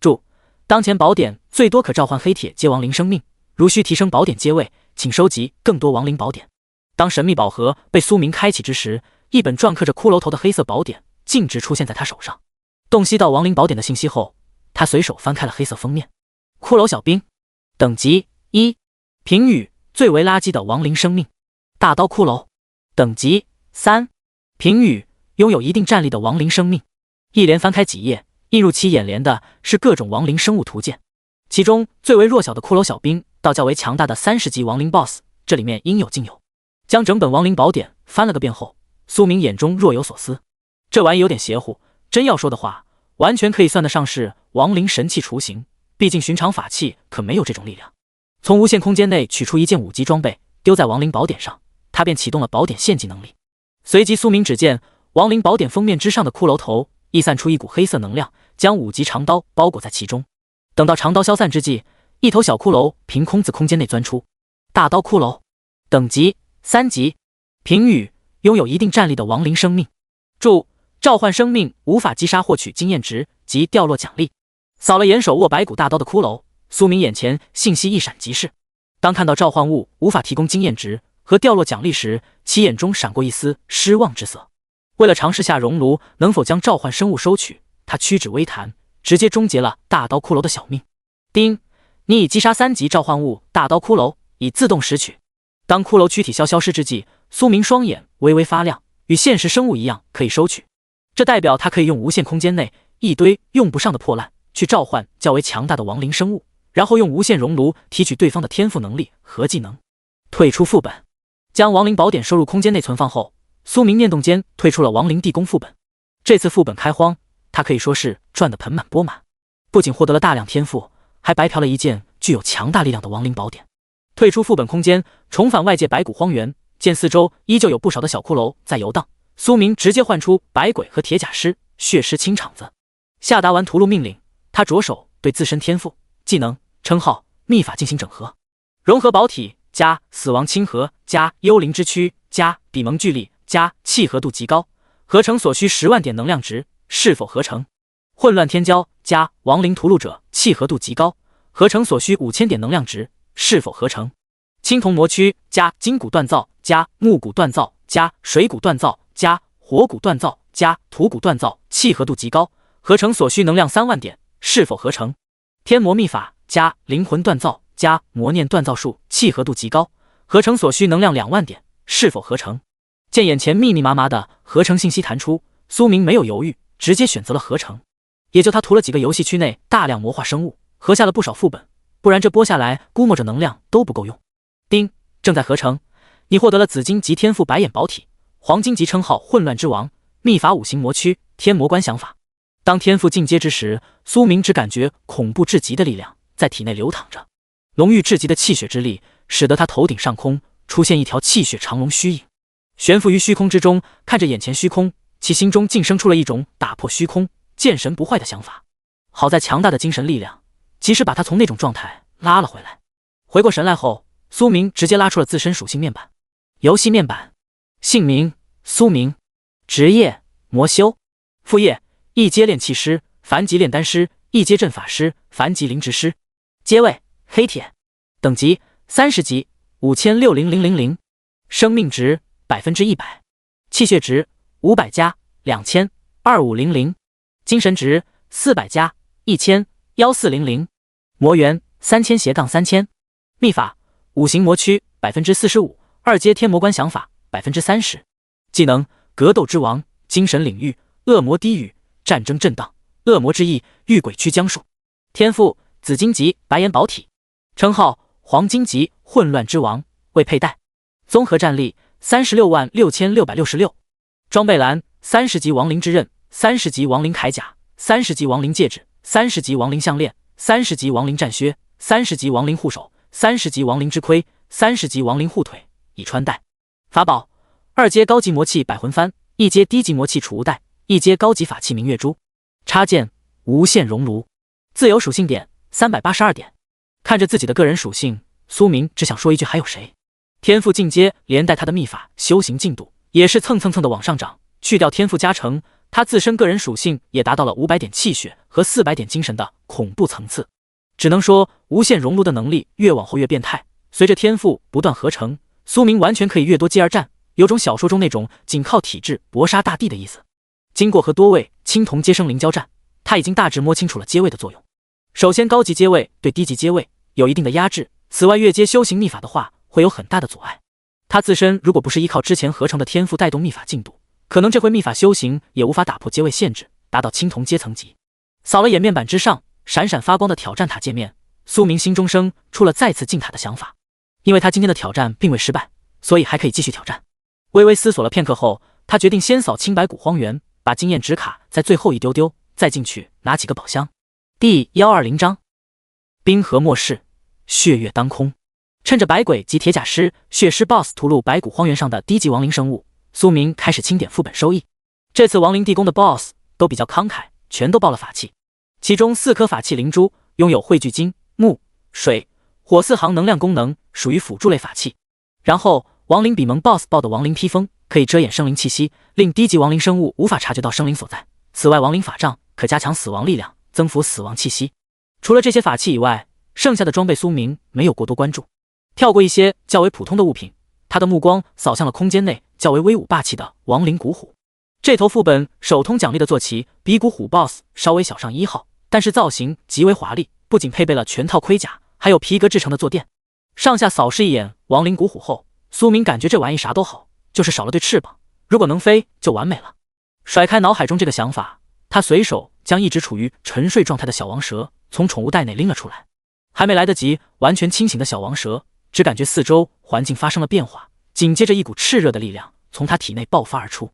注：当前宝典最多可召唤黑铁阶亡灵生命，如需提升宝典阶位，请收集更多亡灵宝典。当神秘宝盒被苏明开启之时，一本篆刻着骷髅头的黑色宝典径直出现在他手上。洞悉到亡灵宝典的信息后，他随手翻开了黑色封面。骷髅小兵，等级1，评语：最为垃圾的亡灵生命。大刀骷髅，等级3，评语：拥有一定战力的亡灵生命。一连翻开几页，映入其眼帘的是各种亡灵生物图鉴，其中最为弱小的骷髅小兵到较为强大的30级亡灵 BOSS， 这里面应有尽有。将整本亡灵宝典翻了个遍后，苏明眼中若有所思。这玩意有点邪乎，真要说的话，完全可以算得上是亡灵神器雏形，毕竟寻常法器可没有这种力量。从无限空间内取出一件5级装备，丢在亡灵宝典上，他便启动了宝典献祭能力。随即苏明只见亡灵宝典封面之上的骷髅头溢散出一股黑色能量，将5级长刀包裹在其中。等到长刀消散之际，一头小骷髅凭空自空间内钻出。大刀骷髅，等级3级，评语：拥有一定战力的亡灵生命。注：召唤生命无法击杀获取经验值及掉落奖励。扫了眼手握白骨大刀的骷髅，苏明眼前信息一闪即逝。当看到召唤物无法提供经验值和掉落奖励时，其眼中闪过一丝失望之色。为了尝试下熔炉能否将召唤生物收取，他屈指微弹，直接终结了大刀骷髅的小命。丁，你已击杀3级召唤物大刀骷髅，已自动拾取。当骷髅躯体消失之际，苏明双眼微微发亮，与现实生物一样可以收取。这代表他可以用无限空间内一堆用不上的破烂去召唤较为强大的亡灵生物，然后用无限熔炉提取对方的天赋能力和技能。退出副本，将亡灵宝典收入空间内存放后，苏明念动间退出了亡灵地宫副本。这次副本开荒，他可以说是赚得盆满钵满，不仅获得了大量天赋，还白嫖了一件具有强大力量的亡灵宝典。退出副本空间，重返外界白骨荒原，见四周依旧有不少的小骷髅在游荡，苏明直接唤出白鬼和铁甲尸，血尸清场子。下达完屠戮命令，他着手对自身天赋、技能、称号、秘法进行整合，融合宝体加死亡亲和加幽灵之躯加比蒙巨力加契合度极高，合成所需10万点能量值，是否合成？混乱天骄加亡灵屠戮者契合度极高，合成所需5000点能量值，是否合成？青铜魔躯加筋骨锻造加木骨锻造加水骨锻造加火骨锻造加土骨锻造，契合度极高，合成所需能量3万点，是否合成？天魔秘法加灵魂锻造加魔念锻造术，契合度极高，合成所需能量2万点，是否合成？见眼前密密麻麻的合成信息弹出，苏明没有犹豫，直接选择了合成。也就他涂了几个游戏区内大量魔化生物，合下了不少副本，不然这播下来估摸着能量都不够用。丁，正在合成，你获得了紫金级天赋白眼宝体，黄金级称号混乱之王，秘法5行魔躯，天魔观想法。当天赋进阶之时，苏明只感觉恐怖至极的力量在体内流淌着，浓郁至极的气血之力使得他头顶上空出现一条气血长龙虚影，悬浮于虚空之中，看着眼前虚空，其心中竟生出了一种打破虚空见神不坏的想法。好在强大的精神力量及时把他从那种状态拉了回来。回过神来后，苏明直接拉出了自身属性面板。游戏面板，姓名苏明，职业魔修，副业一阶炼器师，凡级炼丹师，一阶阵法师，凡级灵职师，阶位黑铁，等级30级，56000，生命值100%，气血值500加2000，2500，精神值400加1000，1400，魔元3000-3000，秘法5行魔躯45%，二阶天魔观想法30%，技能格斗之王，精神领域，恶魔低语，战争震荡，恶魔之翼，御鬼驱将术。天赋紫金级白眼宝体，称号黄金级混乱之王，未佩戴。综合战力366666，装备栏30级亡灵之刃，30级亡灵铠甲，30级亡灵戒指，30级亡灵项链，30级亡灵战靴，30级亡灵护手，30级亡灵之盔，30级亡灵护腿，已穿戴。法宝二阶高级魔器百魂幡，一阶低级魔器储物袋，一阶高级法器明月珠。插件无限熔炉。自由属性点382点。看着自己的个人属性，苏明只想说一句还有谁。天赋进阶连带他的秘法修行进度也是蹭蹭蹭的往上涨，去掉天赋加成，他自身个人属性也达到了500点气血和400点精神的恐怖层次。只能说无限熔炉的能力越往后越变态，随着天赋不断合成，苏明完全可以越多接而战，有种小说中那种仅靠体质搏杀大地的意思。经过和多位青铜阶生灵交战，他已经大致摸清楚了阶位的作用。首先，高级阶位对低级阶位有一定的压制，此外越阶修行秘法的话会有很大的阻碍。他自身如果不是依靠之前合成的天赋带动秘法进度，可能这回秘法修行也无法打破阶位限制，达到青铜阶层级。扫了眼面板之上闪闪发光的挑战塔界面，苏明心中生出了再次进塔的想法。因为他今天的挑战并未失败，所以还可以继续挑战。微微思索了片刻后，他决定先扫青白谷荒原，把经验值卡在最后一丢丢，再进去拿几个宝箱。第120章冰河末世，血月当空。趁着白鬼及铁甲师、血尸 BOSS 屠戮白谷荒原上的低级亡灵生物，苏明开始清点副本收益。这次亡灵地宫的 BOSS 都比较慷慨，全都爆了法器，其中4颗法器灵珠拥有汇聚金、木、水、火4行能量功能，属于辅助类法器。然后亡灵比蒙 BOSS 爆的亡灵披风可以遮掩生灵气息，令低级亡灵生物无法察觉到生灵所在。此外，亡灵法杖可加强死亡力量，增幅死亡气息。除了这些法器以外，剩下的装备苏明没有过多关注，跳过一些较为普通的物品，他的目光扫向了空间内较为威武霸气的亡灵古虎。这头副本首通奖励的坐骑比古虎 BOSS 稍微小上1号，但是造型极为华丽，不仅配备了全套盔甲，还有皮革制成的坐垫。上下扫视一眼亡灵古虎后，苏明感觉这玩意啥都好，就是少了对翅膀，如果能飞就完美了。甩开脑海中这个想法，他随手将一直处于沉睡状态的小王蛇从宠物袋内拎了出来。还没来得及完全清醒的小王蛇，只感觉四周环境发生了变化，紧接着一股炽热的力量从他体内爆发而出，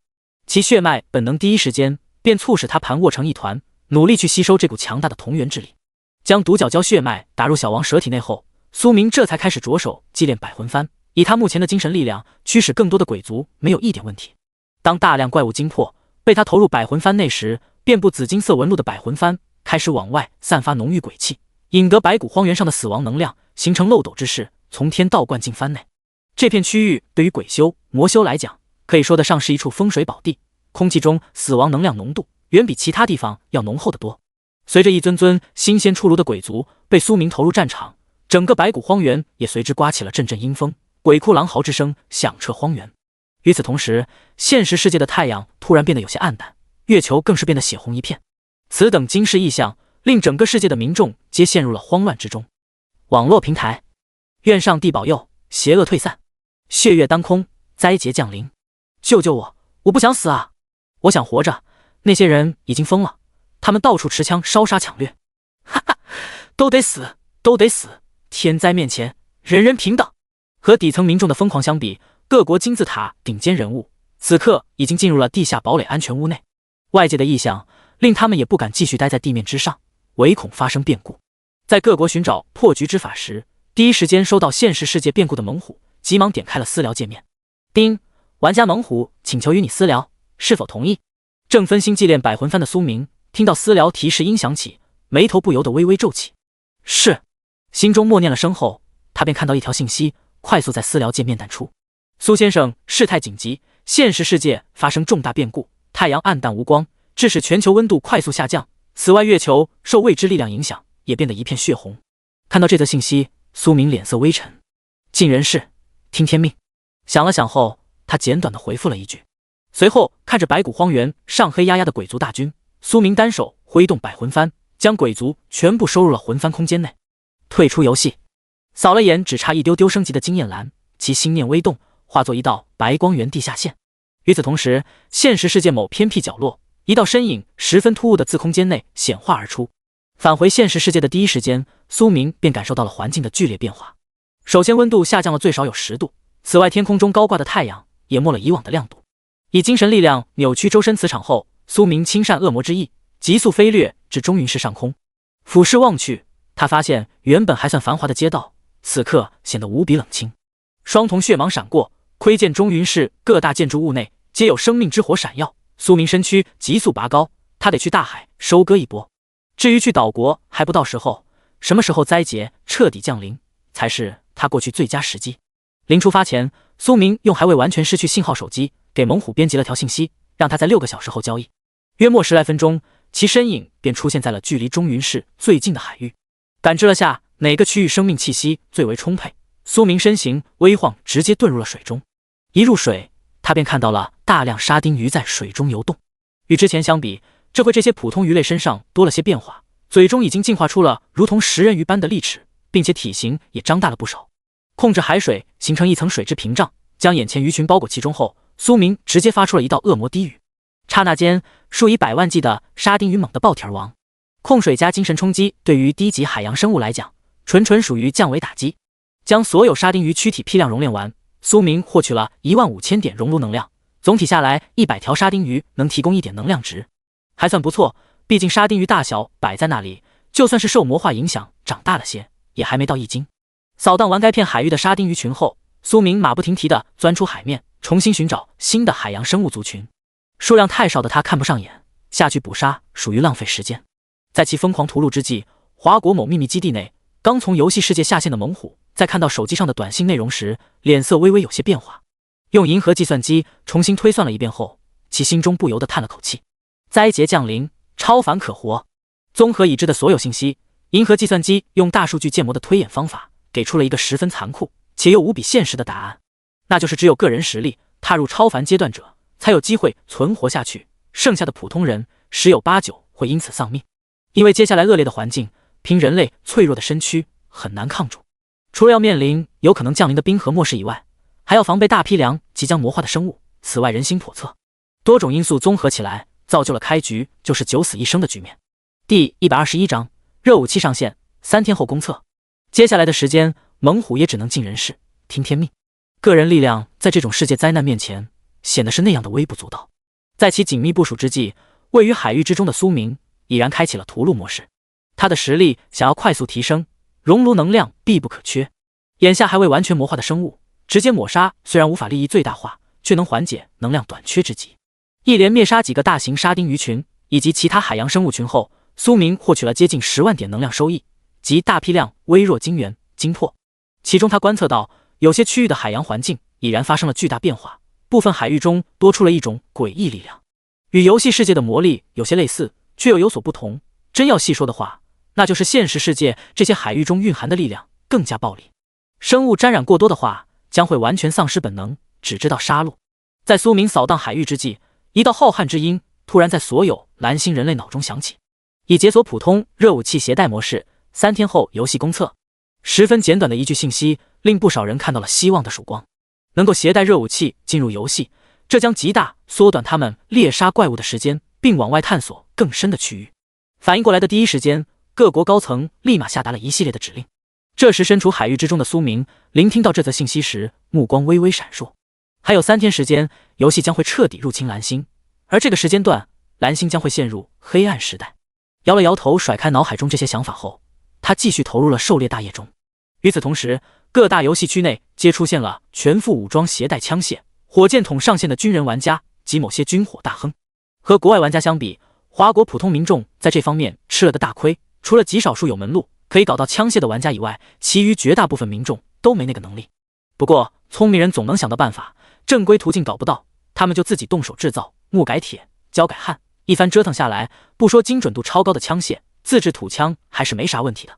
其血脉本能第一时间便促使他盘卧成一团，努力去吸收这股强大的同源之力。将独角蛟血脉打入小王蛇体内后，苏明这才开始着手祭炼百魂幡，以他目前的精神力量驱使更多的鬼族没有一点问题。当大量怪物精魄被他投入百魂幡内时，遍布紫金色纹路的百魂幡开始往外散发浓郁鬼气，引得白骨荒原上的死亡能量形成漏斗之势，从天倒灌进幡内。这片区域对于鬼修、魔修来讲，可以说得上是一处风水宝地，空气中死亡能量浓度远比其他地方要浓厚得多。随着一尊尊新鲜出炉的鬼族被苏明投入战场，整个白骨荒原也随之刮起了阵阵阴风，鬼哭狼嚎之声响彻荒原。与此同时，现实世界的太阳突然变得有些暗淡，月球更是变得血红一片。此等惊世异象令整个世界的民众皆陷入了慌乱之中。网络平台，愿上帝保佑，邪恶退散，血月当空，灾劫降临。救救我，我不想死啊！我想活着，那些人已经疯了，他们到处持枪烧杀抢掠。哈哈，都得死，都得死！天灾面前，人人平等。和底层民众的疯狂相比，各国金字塔顶尖人物此刻已经进入了地下堡垒安全屋内，外界的异象令他们也不敢继续待在地面之上，唯恐发生变故。在各国寻找破局之法时，第一时间收到现实世界变故的猛虎急忙点开了私聊界面。丁，玩家猛虎请求与你私聊，是否同意？正分心祭炼百魂幡的苏明听到私聊提示音响起，眉头不由得微微皱起。是，心中默念了声后，他便看到一条信息快速在私聊界面弹出。苏先生，事态紧急，现实世界发生重大变故，太阳暗淡无光，致使全球温度快速下降。此外，月球受未知力量影响，也变得一片血红。看到这则信息，苏明脸色微沉。尽人事，听天命。想了想后，他简短的回复了一句。随后看着白骨荒原上黑压压的鬼族大军，苏明单手挥动百魂幡，将鬼族全部收入了魂幡空间内。退出游戏。扫了眼只差一丢丢升级的经验栏，其心念微动，化作一道白光源地下线。与此同时，现实世界某偏僻角落，一道身影十分突兀的自空间内显化而出。返回现实世界的第一时间，苏明便感受到了环境的剧烈变化。首先温度下降了最少有10度，此外天空中高挂的太阳也没了以往的亮度。以精神力量扭曲周身磁场后，苏明轻善恶魔之意，急速飞掠至中云市上空。俯视望去，他发现原本还算繁华的街道此刻显得无比冷清。双瞳血芒闪过，窥见中云市各大建筑物内皆有生命之火闪耀。苏明身躯急速拔高，他得去大海收割一波。至于去岛国还不到时候，什么时候灾劫彻底降临才是他过去最佳时机。临出发前，苏明用还未完全失去信号手机给猛虎编辑了条信息，让他在6个小时后交易。约莫10来分钟，其身影便出现在了距离中云市最近的海域。感知了下哪个区域生命气息最为充沛，苏明身形微晃，直接遁入了水中。一入水，他便看到了大量沙丁鱼在水中游动。与之前相比，这回这些普通鱼类身上多了些变化，嘴中已经进化出了如同食人鱼般的利齿，并且体型也张大了不少。控制海水形成一层水质屏障，将眼前鱼群包裹其中后，苏明直接发出了一道恶魔低语。刹那间，数以百万计的沙丁鱼猛地爆体而亡。控水加精神冲击对于低级海洋生物来讲，纯属于降维打击。将所有沙丁鱼躯体批量熔炼完，苏明获取了15000点熔炉能量，总体下来100条沙丁鱼能提供1点能量值，还算不错。毕竟沙丁鱼大小摆在那里，就算是受魔化影响长大了些，也还没到1斤。扫荡完该片海域的沙丁鱼群后，苏明马不停蹄地钻出海面，重新寻找新的海洋生物族群。数量太少的他看不上眼，下去捕杀属于浪费时间。在其疯狂屠戮之际，华国某秘密基地内，刚从游戏世界下线的猛虎在看到手机上的短信内容时，脸色微微有些变化。用银河计算机重新推算了一遍后，其心中不由得叹了口气。灾劫降临，超凡可活。综合已知的所有信息，银河计算机用大数据建模的推演方法给出了一个十分残酷且又无比现实的答案，那就是只有个人实力踏入超凡阶段者才有机会存活下去，剩下的普通人10有8九会因此丧命。因为接下来恶劣的环境，凭人类脆弱的身躯很难抗住。除了要面临有可能降临的冰河末世以外，还要防备大批量即将魔化的生物。此外人心叵测，多种因素综合起来，造就了开局就是9死1生的局面。第121章热武器上线，3天后公测。接下来的时间，猛虎也只能尽人事，听天命。个人力量在这种世界灾难面前显得是那样的微不足道。在其紧密部署之际，位于海域之中的苏明已然开启了屠戮模式。他的实力想要快速提升，熔炉能量必不可缺。眼下还未完全魔化的生物，直接抹杀虽然无法利益最大化，却能缓解能量短缺之急。一连灭杀几个大型沙丁鱼群以及其他海洋生物群后，苏明获取了接近10万点能量收益及大批量微弱晶元晶魄。其中他观测到有些区域的海洋环境已然发生了巨大变化，部分海域中多出了一种诡异力量，与游戏世界的魔力有些类似，却又有所不同。真要细说的话，那就是现实世界这些海域中蕴含的力量更加暴力。生物沾染过多的话，将会完全丧失本能，只知道杀戮。在苏明扫荡海域之际，一道浩瀚之音突然在所有蓝星人类脑中响起：已解锁普通热武器携带模式，3天后游戏公测。十分简短的一句信息，令不少人看到了希望的曙光。能够携带热武器进入游戏，这将极大缩短他们猎杀怪物的时间，并往外探索更深的区域。反应过来的第一时间，各国高层立马下达了一系列的指令。这时身处海域之中的苏明聆听到这则信息时，目光微微闪烁。还有3天时间，游戏将会彻底入侵蓝星，而这个时间段，蓝星将会陷入黑暗时代。摇了摇头，甩开脑海中这些想法后，他继续投入了狩猎大业中。与此同时，各大游戏区内皆出现了全副武装、携带枪械、火箭筒上线的军人玩家及某些军火大亨。和国外玩家相比，华国普通民众在这方面吃了的大亏，除了极少数有门路可以搞到枪械的玩家以外，其余绝大部分民众都没那个能力。不过聪明人总能想到办法，正规途径搞不到，他们就自己动手制造木改铁、胶改焊，一番折腾下来，不说精准度超高的枪械，自制土枪还是没啥问题的。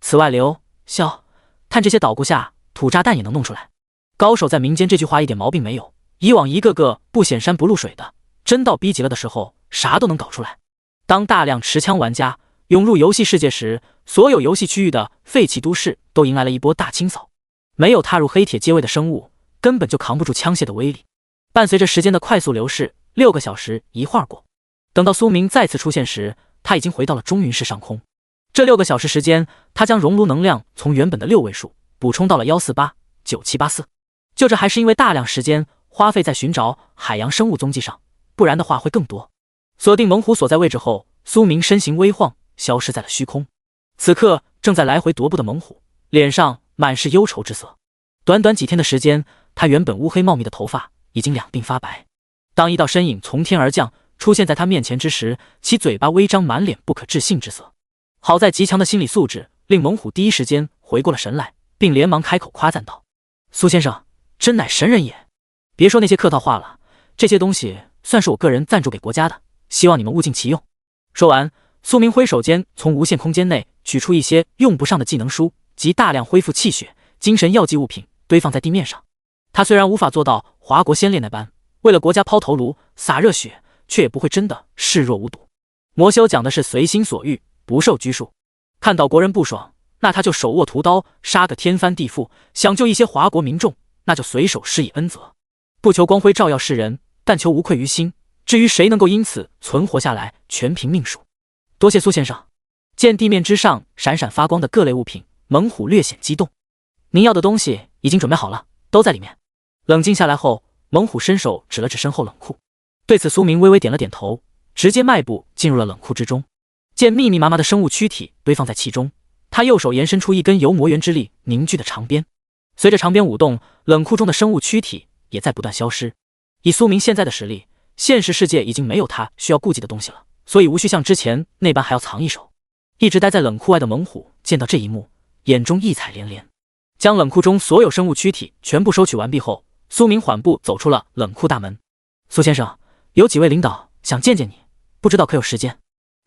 此外，硫、硝、碳这些捣鼓下，土炸弹也能弄出来。高手在民间这句话一点毛病没有，以往一个个不显山不露水的，真到逼急了的时候，啥都能搞出来。当大量持枪玩家涌入游戏世界时，所有游戏区域的废弃都市都迎来了一波大清扫。没有踏入黑铁阶位的生物，根本就扛不住枪械的威力。伴随着时间的快速流逝，6个小时一会儿过。等到苏明再次出现时，他已经回到了中云市上空。这6个小时时间，他将熔炉能量从原本的6位数补充到了148、9784。就这还是因为大量时间花费在寻找海洋生物踪迹上，不然的话会更多。锁定猛虎所在位置后，苏明身形微晃，消失在了虚空。此刻正在来回踱步的猛虎，脸上满是忧愁之色。短短几天的时间，他原本乌黑茂密的头发已经两鬓发白。当一道身影从天而降，出现在他面前之时，其嘴巴微张，满脸不可置信之色。好在极强的心理素质令猛虎第一时间回过了神来，并连忙开口夸赞道：“苏先生，真乃神人也！别说那些客套话了，这些东西算是我个人赞助给国家的，希望你们物尽其用。”说完，苏明挥手间从无限空间内取出一些用不上的技能书及大量恢复气血、精神药剂物品，堆放在地面上。他虽然无法做到华国先烈那般为了国家抛头颅、洒热血，却也不会真的视若无睹。魔修讲的是随心所欲，不受拘束。看到国人不爽，那他就手握屠刀，杀个天翻地覆；想救一些华国民众，那就随手施以恩泽。不求光辉照耀世人，但求无愧于心。至于谁能够因此存活下来，全凭命数。多谢苏先生。见地面之上闪闪发光的各类物品，猛虎略显激动。您要的东西已经准备好了，都在里面。冷静下来后，猛虎伸手指了指身后冷库。对此，苏明微微点了点头，直接迈步进入了冷库之中。见密密麻麻的生物躯体堆放在其中，他右手延伸出一根由魔元之力凝聚的长鞭。随着长鞭舞动，冷库中的生物躯体也在不断消失。以苏明现在的实力，现实世界已经没有他需要顾忌的东西了，所以无需像之前那般还要藏一手。一直待在冷库外的猛虎见到这一幕，眼中异彩连连。将冷库中所有生物躯体全部收取完毕后，苏明缓步走出了冷库大门。苏先生，有几位领导想见见你，不知道可有时间？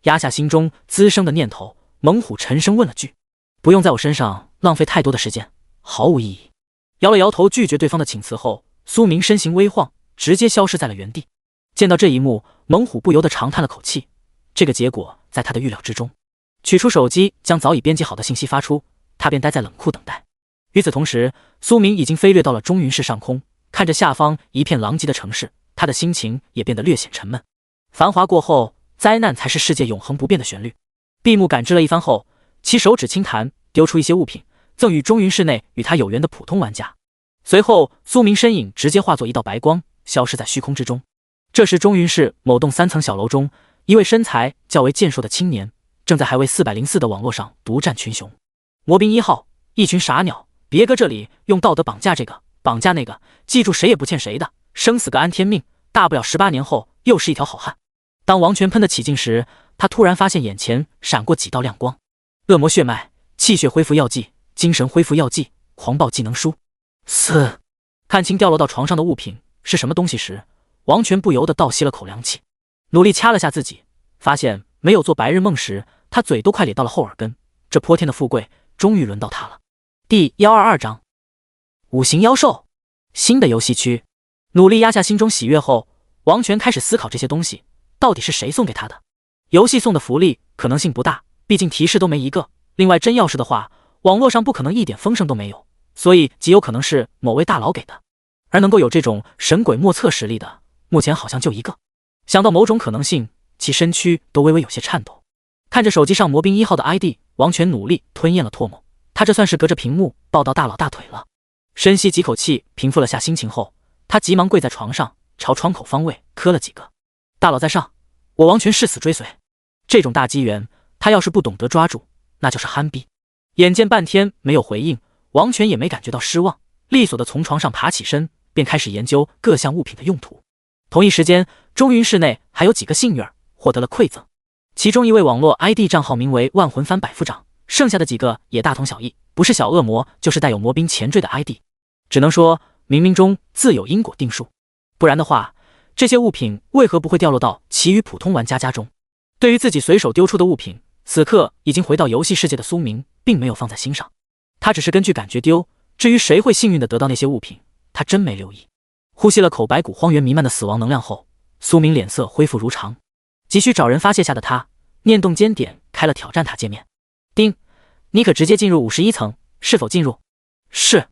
压下心中滋生的念头，猛虎沉声问了句：“不用在我身上浪费太多的时间，毫无意义。”摇了摇头拒绝对方的请辞后，苏明身形微晃，直接消失在了原地。见到这一幕，猛虎不由得长叹了口气，这个结果在他的预料之中。取出手机，将早已编辑好的信息发出，他便待在冷库等待。与此同时，苏明已经飞掠到了中云市上空，看着下方一片狼藉的城市，他的心情也变得略显沉闷。繁华过后，灾难才是世界永恒不变的旋律。闭目感知了一番后，其手指轻弹，丢出一些物品，赠予中云市内与他有缘的普通玩家。随后，苏明身影直接化作一道白光，消失在虚空之中。这时，中云市某栋3层小楼中，一位身材较为健硕的青年正在还未404的网络上独占群雄。魔兵1号，一群傻鸟，别搁这里用道德绑架这个绑架那个，记住谁也不欠谁的，生死个安天命，大不了18年后又是一条好汉。当王权喷得起劲时，他突然发现眼前闪过几道亮光：恶魔血脉、气血恢复药剂、精神恢复药剂、狂暴技能书。看清掉落到床上的物品是什么东西时，王权不由得倒吸了口凉气，努力掐了下自己，发现没有做白日梦时他嘴都快咧到了后耳根。这泼天的富贵，终于轮到他了。第122章，五行妖兽，新的游戏区。努力压下心中喜悦后，王权开始思考这些东西到底是谁送给他的。游戏送的福利可能性不大，毕竟提示都没一个。另外，真要是的话，网络上不可能一点风声都没有，所以极有可能是某位大佬给的。而能够有这种神鬼莫测实力的，目前好像就一个。想到某种可能性，其身躯都微微有些颤抖。看着手机上魔兵1号的 ID， 王权努力吞咽了唾沫，他这算是隔着屏幕抱到大佬大腿了。深吸几口气，平复了下心情后，他急忙跪在床上，朝窗口方位磕了几个。大佬在上，我王权誓死追随。这种大机缘，他要是不懂得抓住，那就是憨逼。眼见半天没有回应，王权也没感觉到失望，利索的从床上爬起身，便开始研究各项物品的用途。同一时间，中云室内还有几个幸运儿获得了馈赠，其中一位网络 ID 账号名为万魂幡百夫长，剩下的几个也大同小异，不是小恶魔就是带有魔兵前缀的 ID。 只能说冥冥中自有因果定数，不然的话，这些物品为何不会掉落到其余普通玩家家中？对于自己随手丢出的物品，此刻已经回到游戏世界的苏明并没有放在心上，他只是根据感觉丢，至于谁会幸运的得到那些物品，他真没留意。呼吸了口白骨荒原弥漫的死亡能量后，苏明脸色恢复如常。急需找人发泄下的他，念动间点开了挑战塔界面。丁，你可直接进入51层，是否进入？是。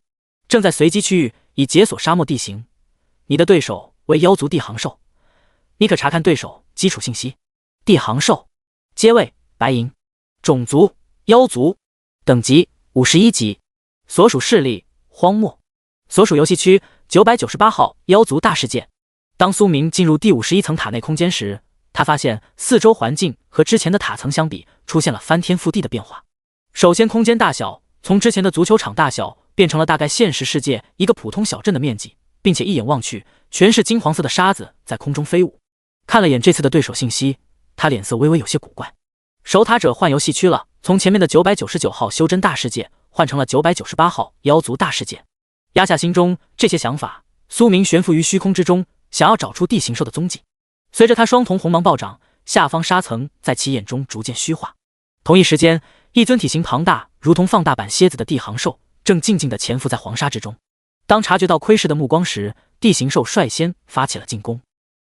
正在随机区域已解锁沙漠地形，你的对手为妖族地行兽，你可查看对手基础信息。地行兽，阶位白银，种族妖族，等级51级，所属势力荒漠，所属游戏区998号妖族大世界。当苏明进入第51层塔内空间时，他发现四周环境和之前的塔层相比出现了翻天覆地的变化。首先，空间大小从之前的足球场大小变成了大概现实世界一个普通小镇的面积，并且一眼望去，全是金黄色的沙子在空中飞舞。看了眼这次的对手信息，他脸色微微有些古怪。守塔者换游戏区了，从前面的999号修真大世界换成了998号妖族大世界。压下心中这些想法，苏明悬浮于虚空之中，想要找出地形兽的踪迹。随着他双瞳红芒暴涨，下方沙层在其眼中逐渐虚化。同一时间，一尊体型庞大如同放大版蝎子的地行兽正静静地潜伏在黄沙之中。当察觉到窥视的目光时，地行兽率先发起了进攻。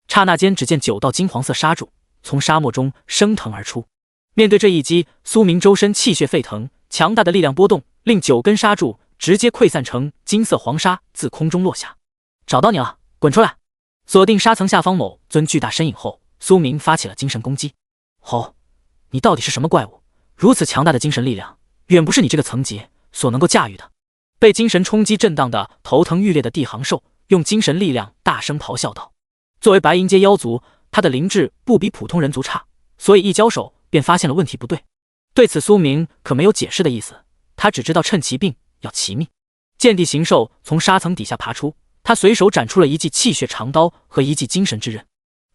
刹那间，只见9道金黄色沙柱从沙漠中升腾而出。面对这一击，苏明周身气血沸腾，强大的力量波动令9根沙柱直接溃散成金色黄沙自空中落下。找到你了，滚出来！锁定沙层下方某尊巨大身影后，苏明发起了精神攻击。吼，你到底是什么怪物？如此强大的精神力量，远不是你这个层级所能够驾驭的。被精神冲击震荡的头疼欲裂的地行兽用精神力量大声咆哮道。作为白银阶妖族，他的灵智不比普通人族差，所以一交手便发现了问题不对。对此苏明可没有解释的意思，他只知道趁其病要其命。见地行兽从沙层底下爬出，他随手展出了一记气血长刀和一记精神之刃，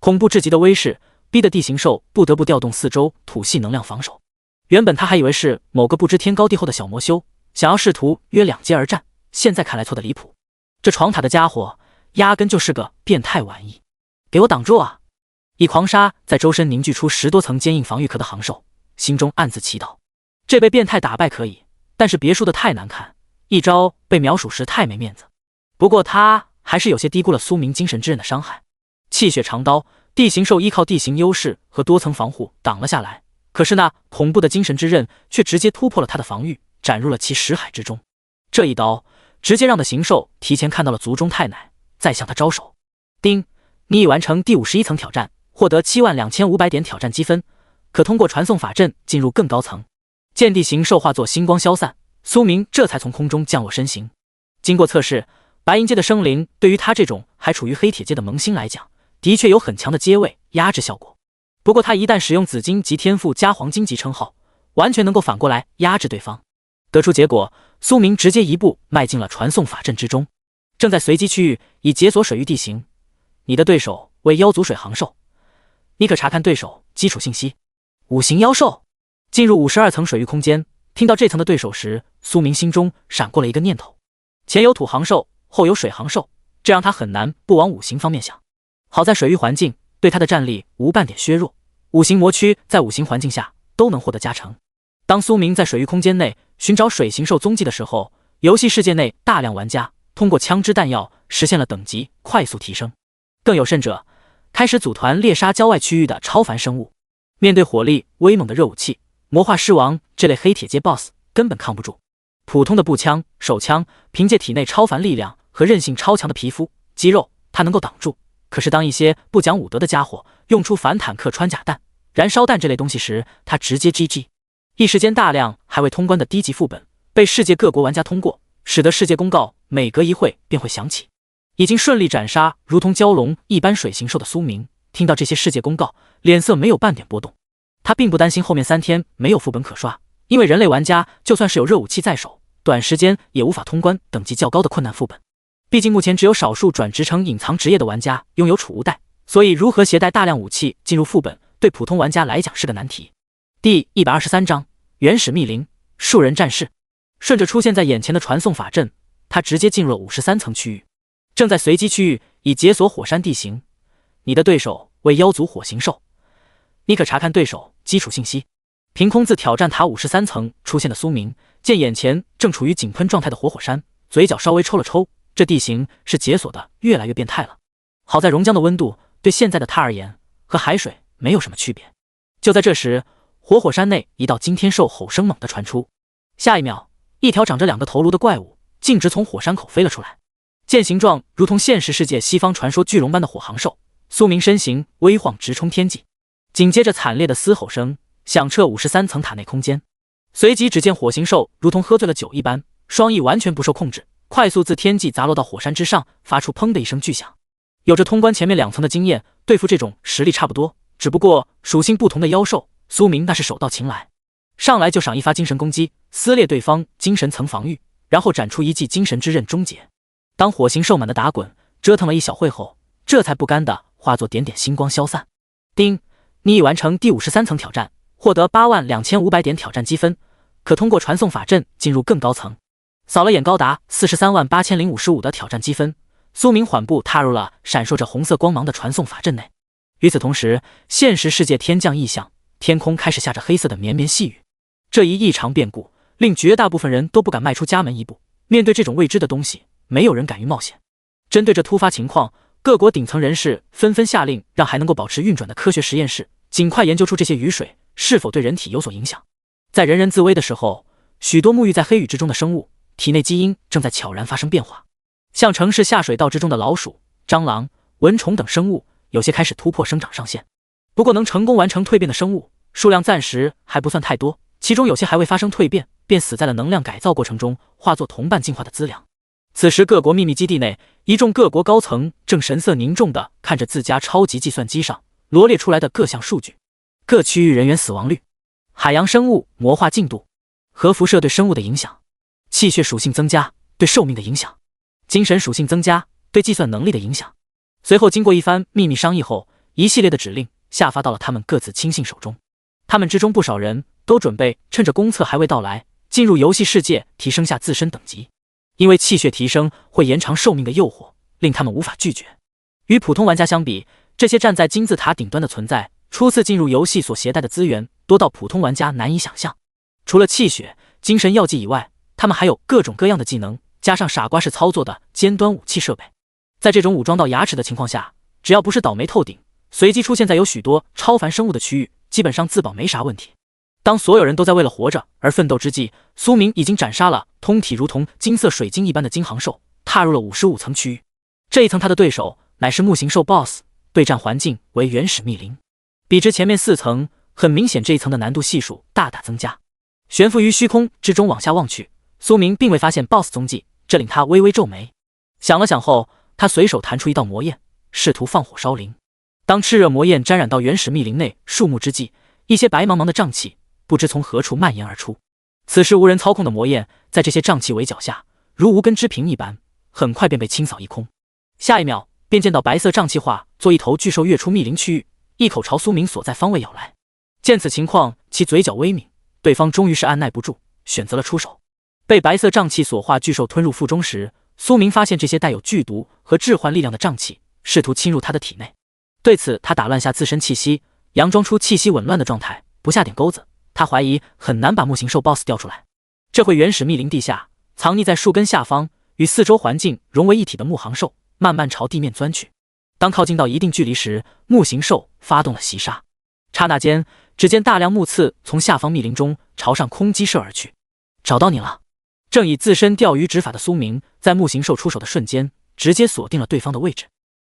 恐怖至极的威势逼得地行兽不得不调动四周土系能量防守。原本他还以为是某个不知天高地厚的小魔修想要试图约两阶而战，现在看来错得离谱。这闯塔的家伙压根就是个变态玩意，给我挡住啊！一狂沙在周身凝聚出10多层坚硬防御壳的行兽，心中暗自祈祷：这被变态打败可以，但是别输得太难看，一招被秒数时太没面子。不过他还是有些低估了苏明精神之刃的伤害。气血长刀，地形兽依靠地形优势和多层防护挡了下来，可是那恐怖的精神之刃却直接突破了他的防御，斩入了其识海之中。这一刀直接让的行兽提前看到了族中太奶在向他招手。丁，你已完成第51层挑战，获得72500点挑战积分，可通过传送法阵进入更高层。见地形兽化作星光消散，苏明这才从空中降落身形。经过测试，白银阶的生灵对于他这种还处于黑铁阶的萌新来讲，的确有很强的阶位压制效果。不过他一旦使用紫金级天赋加黄金级称号，完全能够反过来压制对方。得出结果，苏明直接一步迈进了传送法阵之中。正在随机区域已解锁水域地形，你的对手为妖族水行兽，你可查看对手基础信息。五行妖兽。进入52层水域空间，听到这层的对手时，苏明心中闪过了一个念头：前有土行兽，后有水行兽，这让他很难不往五行方面想。好在水域环境对他的战力无半点削弱，五行魔躯在五行环境下都能获得加成。当苏明在水域空间内寻找水行兽踪迹的时候，游戏世界内大量玩家通过枪支弹药实现了等级快速提升。更有甚者，开始组团猎杀郊外区域的超凡生物。面对火力威猛的热武器、魔化狮王这类黑铁阶 BOSS 根本抗不住。普通的步枪、手枪，凭借体内超凡力量和韧性超强的皮肤、肌肉，它能够挡住。可是当一些不讲武德的家伙用出反坦克穿甲弹、燃烧弹这类东西时，它直接 GG。一时间，大量还未通关的低级副本被世界各国玩家通过，使得世界公告每隔一会便会响起。已经顺利斩杀如同蛟龙一般水行兽的苏明，听到这些世界公告，脸色没有半点波动。他并不担心后面3天没有副本可刷，因为人类玩家就算是有热武器在手，短时间也无法通关等级较高的困难副本。毕竟目前只有少数转职成隐藏职业的玩家拥有储物袋，所以如何携带大量武器进入副本，对普通玩家来讲是个难题。第123章原始密林树人战士。顺着出现在眼前的传送法阵，他直接进入了53层区域。正在随机区域已解锁火山地形，你的对手为妖族火行兽，你可查看对手基础信息。凭空自挑战塔53层出现的苏明，见眼前正处于井喷状态的火山，嘴角稍微抽了抽，这地形是解锁的越来越变态了。好在熔浆的温度对现在的他而言和海水没有什么区别。就在这时，火山内一道惊天兽吼声猛地传出，下一秒，一条长着2个头颅的怪物径直从火山口飞了出来。见形状如同现实世界西方传说巨龙般的火行兽，苏明身形微晃直冲天际，紧接着惨烈的嘶吼声响彻53层塔内空间。随即只见火行兽如同喝醉了酒一般，双翼完全不受控制，快速自天际砸落到火山之上，发出砰的一声巨响。有着通关前面2层的经验，对付这种实力差不多，只不过属性不同的妖兽，苏明那是手到擒来，上来就赏一发精神攻击，撕裂对方精神层防御，然后展出一记精神之刃终结。当火行兽满的打滚，折腾了一小会后，这才不甘的化作点点星光消散。叮，你已完成第53层挑战，获得82500点挑战积分，可通过传送法阵进入更高层。扫了眼高达438055的挑战积分，苏明缓步踏入了闪烁着红色光芒的传送法阵内。与此同时，现实世界天降异象，天空开始下着黑色的绵绵细雨。这一异常变故令绝大部分人都不敢迈出家门一步。面对这种未知的东西，没有人敢于冒险。针对这突发情况，各国顶层人士纷纷下令，让还能够保持运转的科学实验室尽快研究出这些雨水是否对人体有所影响。在人人自危的时候，许多沐浴在黑雨之中的生物体内基因正在悄然发生变化。像城市下水道之中的老鼠、蟑螂、蚊虫等生物，有些开始突破生长上限。不过能成功完成蜕变的生物数量暂时还不算太多，其中有些还未发生蜕变，便死在了能量改造过程中，化作同伴进化的资粮。此时各国秘密基地内，一众各国高层正神色凝重地看着自家超级计算机上罗列出来的各项数据：各区域人员死亡率、海洋生物魔化进度、核辐射对生物的影响、气血属性增加对寿命的影响、精神属性增加对计算能力的影响。随后经过一番秘密商议后，一系列的指令下发到了他们各自亲信手中。他们之中不少人都准备趁着公测还未到来，进入游戏世界提升下自身等级。因为气血提升会延长寿命的诱惑，令他们无法拒绝。与普通玩家相比，这些站在金字塔顶端的存在，初次进入游戏所携带的资源多到普通玩家难以想象。除了气血、精神药剂以外，他们还有各种各样的技能，加上傻瓜式操作的尖端武器设备。在这种武装到牙齿的情况下，只要不是倒霉透顶，随机出现在有许多超凡生物的区域，基本上自保没啥问题。当所有人都在为了活着而奋斗之际，苏明已经斩杀了通体如同金色水晶一般的金行兽，踏入了55层区域。这一层他的对手乃是木行兽 BOSS， 对战环境为原始密林，比之前面4层，很明显这一层的难度系数大大增加。悬浮于虚空之中往下望去，苏明并未发现 BOSS 踪迹，这令他微微皱眉。想了想后，他随手弹出一道魔焰，试图放火烧林。当炽热魔焰沾染到原始密林内树木之际，一些白茫茫的瘴气不知从何处蔓延而出。此时无人操控的魔焰在这些瘴气围剿下，如无根之萍一般，很快便被清扫一空。下一秒，便见到白色瘴气化作一头巨兽跃出密林区域，一口朝苏明所在方位咬来。见此情况，其嘴角微抿，对方终于是按耐不住，选择了出手。被白色瘴气所化巨兽吞入腹中时，苏明发现这些带有剧毒和致幻力量的瘴气试图侵入他的体内。对此，他打乱下自身气息，佯装出气息紊乱的状态，不下点钩子，他怀疑很难把木行兽 BOSS 调出来。这回原始密林地下，藏匿在树根下方，与四周环境融为一体的木行兽慢慢朝地面钻去。当靠近到一定距离时，木行兽发动了袭杀。刹那间，只见大量木刺从下方密林中朝上空击射而去。找到你了！正以自身钓鱼指法的苏明，在木行兽出手的瞬间，直接锁定了对方的位置。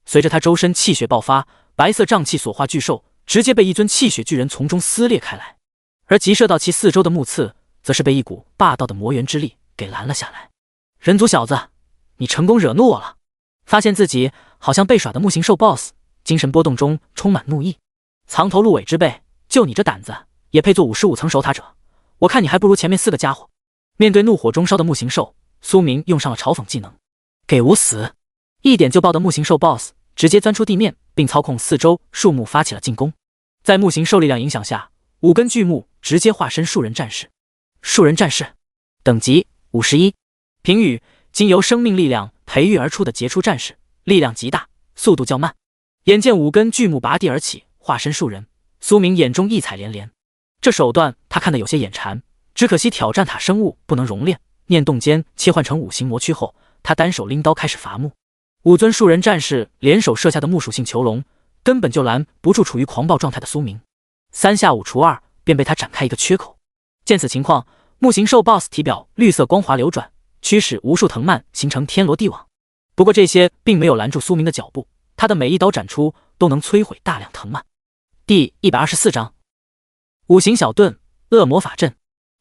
随着他周身气血爆发，白色瘴气所化巨兽直接被一尊气血巨人从中撕裂开来，而急射到其四周的木刺，则是被一股霸道的魔元之力给拦了下来。人族小子，你成功惹怒我了！发现自己好像被耍的木行兽 BOSS， 精神波动中充满怒意。藏头鹿尾之辈，就你这胆子，也配做55层守塔者？我看你还不如前面4个家伙。面对怒火中烧的木行兽，苏明用上了嘲讽技能，给无死！一点就爆的木行兽 BOSS 直接钻出地面，并操控四周树木发起了进攻。在木行兽力量影响下，5根巨木直接化身树人战士。树人战士，等级51。评语：经由生命力量培育而出的杰出战士，力量极大，速度较慢。眼见5根巨木拔地而起，化身树人，苏明眼中异彩连连。这手段他看得有些眼馋，只可惜挑战塔生物不能熔炼。念动间切换成5行魔躯后，他单手拎刀开始伐木。5尊树人战士联手射下的木属性囚笼，根本就拦不住处于狂暴状态的苏明。3下5除2，便被他展开一个缺口。见此情况，木行兽 BOSS 体表绿色光华流转，驱使无数藤蔓形成天罗地网。不过这些并没有拦住苏明的脚步，他的每一刀斩出都能摧毁大量藤蔓。第124章5行小盾恶魔法阵。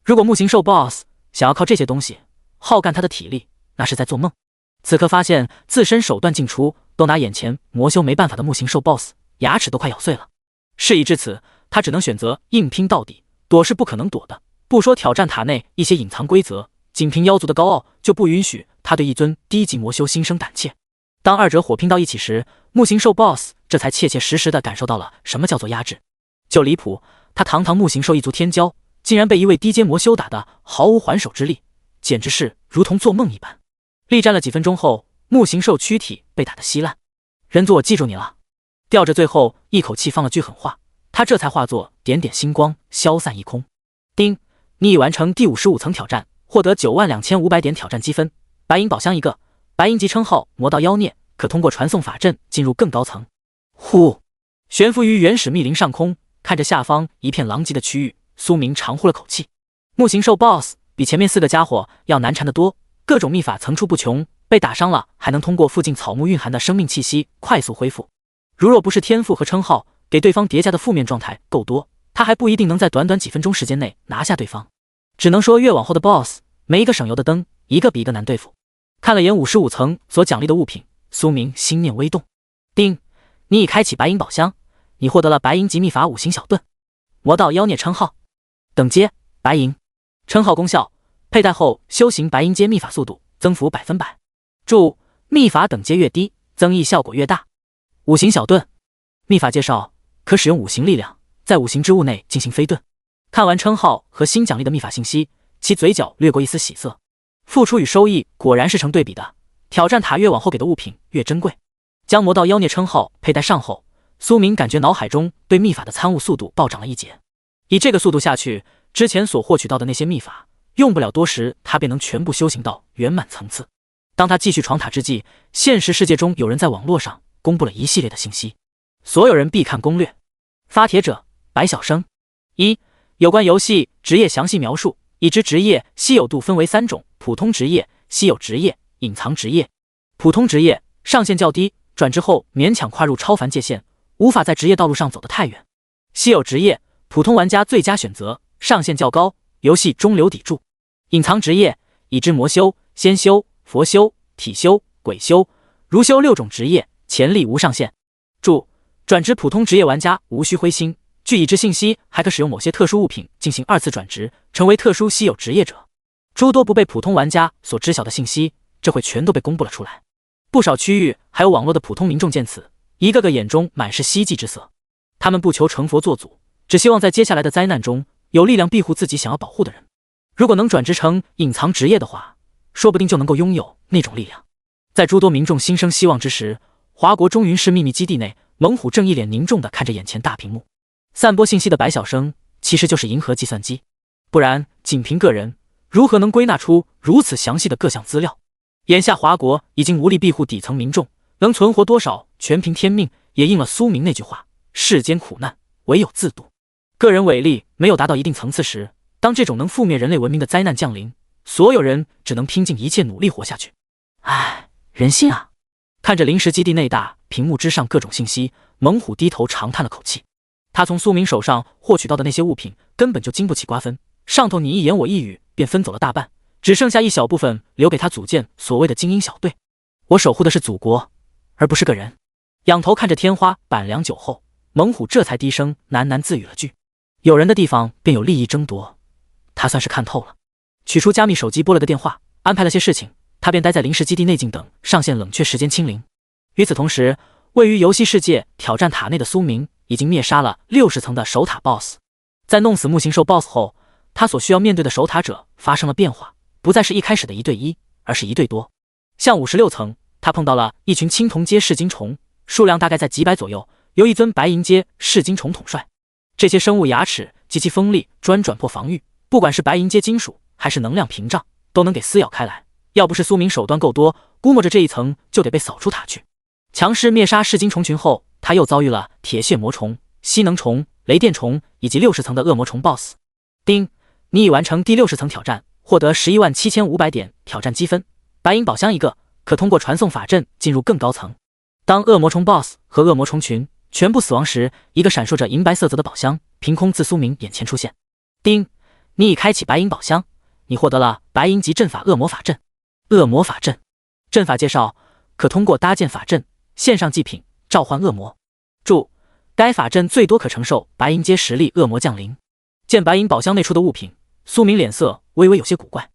如果木行兽 BOSS 想要靠这些东西耗干他的体力，那是在做梦。此刻发现自身手段尽出，都拿眼前魔修没办法的木行兽 BOSS 牙齿都快咬碎了。事已至此，他只能选择硬拼到底，躲是不可能躲的。不说挑战塔内一些隐藏规则，仅凭妖族的高傲就不允许他对一尊低级魔修心生胆怯。当二者火拼到一起时，木行兽 BOSS 这才切切实实地感受到了什么叫做压制。就离谱，他堂堂木行兽一族天骄，竟然被一位低阶魔修打得毫无还手之力，简直是如同做梦一般。力战了几分钟后，木行兽躯体被打得稀烂。人族，我记住你了。吊着最后一口气放了句狠话，他这才化作点点星光消散一空。丁，你已完成第55层挑战，获得92500点挑战积分，白银宝箱1个，白银级称号魔道妖孽，可通过传送法阵进入更高层。呼，悬浮于原始密林上空，看着下方一片狼藉的区域，苏明长呼了口气。木行兽 BOSS 比前面4个家伙要难缠得多，各种秘法层出不穷，被打伤了还能通过附近草木蕴含的生命气息快速恢复。如若不是天赋和称号给对方叠加的负面状态够多，他还不一定能在短短几分钟时间内拿下对方。只能说越往后的 BOSS 没一个省油的灯，一个比一个难对付。看了眼55层所奖励的物品，苏明心念微动。丁，你已开启白银宝箱，你获得了白银级秘法5行小盾，魔道妖孽称号，等阶白银，称号功效佩戴后修行白银阶秘法速度增幅100%。注：秘法等阶越低，增益效果越大。5行小盾秘法介绍：可使用5行力量在5行之物内进行飞遁。看完称号和新奖励的秘法信息，其嘴角掠过一丝喜色。付出与收益果然是成对比的，挑战塔越往后给的物品越珍贵。将魔道妖孽称号佩戴上后，苏明感觉脑海中对秘法的参悟速度暴涨了一截。以这个速度下去，之前所获取到的那些秘法，用不了多时，他便能全部修行到圆满层次。当他继续闯塔之际，现实世界中有人在网络上公布了一系列的信息，所有人必看攻略。发帖者：白晓生。1、有关游戏职业详细描述。已知职业稀有度分为3种：普通职业、稀有职业、隐藏职业。普通职业上限较低，转职后勉强跨入超凡界限，无法在职业道路上走得太远。稀有职业普通玩家最佳选择，上限较高，游戏中流砥柱。隐藏职业已知魔修、仙修、佛修、体修、鬼修、儒修6种职业，潜力无上限。注：转职普通职业玩家无需灰心，据已知信息，还可使用某些特殊物品进行2次转职，成为特殊稀有职业者。诸多不被普通玩家所知晓的信息，这会全都被公布了出来。不少区域还有网络的普通民众见此，一个个眼中满是希冀之色。他们不求成佛做祖，只希望在接下来的灾难中有力量庇护自己想要保护的人。如果能转职成隐藏职业的话，说不定就能够拥有那种力量。在诸多民众心生希望之时，华国中云市秘密基地内，猛虎正一脸凝重地看着眼前大屏幕。散播信息的白晓生其实就是银河计算机，不然仅凭个人如何能归纳出如此详细的各项资料？眼下华国已经无力庇护底层民众，能存活多少全凭天命，也应了苏明那句话：世间苦难唯有自渡。个人伟力没有达到一定层次时，当这种能覆灭人类文明的灾难降临，所有人只能拼尽一切努力活下去。唉，人性啊！看着临时基地内大屏幕之上各种信息，猛虎低头长叹了口气。他从苏明手上获取到的那些物品根本就经不起瓜分，上头你一言我一语便分走了大半，只剩下一小部分留给他组建所谓的精英小队。我守护的是祖国，而不是个人。仰头看着天花板良久后，猛虎这才低声喃喃自语了句：有人的地方便有利益争夺，他算是看透了。取出加密手机拨了个电话，安排了些事情，他便待在临时基地内静等上线冷却时间清零。与此同时，位于游戏世界挑战塔内的苏明已经灭杀了60层的守塔 BOSS。 在弄死木行兽 BOSS 后，他所需要面对的守塔者发生了变化，不再是一开始的1对1，而是1对多。像56层，他碰到了一群青铜阶噬金虫，数量大概在几百左右，由一尊白银阶噬金虫统帅。这些生物牙齿及其锋利专转破防御，不管是白银阶金属还是能量屏障，都能给撕咬开来。要不是苏明手段够多，估摸着这一层就得被扫出塔去。强势灭杀噬金虫群后，他又遭遇了铁屑魔虫、吸能虫、雷电虫以及60层的恶魔虫 BOSS。 丁，你已完成第60层挑战，获得117500点挑战积分，白银宝箱1个，可通过传送法阵进入更高层。当恶魔虫 BOSS 和恶魔虫群全部死亡时，一个闪烁着银白色泽的宝箱凭空自苏明眼前出现。丁，你已开启白银宝箱，你获得了白银级阵法恶魔法阵。恶魔法阵阵法介绍：可通过搭建法阵、线上祭品召唤恶魔。注：该法阵最多可承受白银阶实力恶魔降临。见白银宝箱内出的物品，苏明脸色微微有些古怪。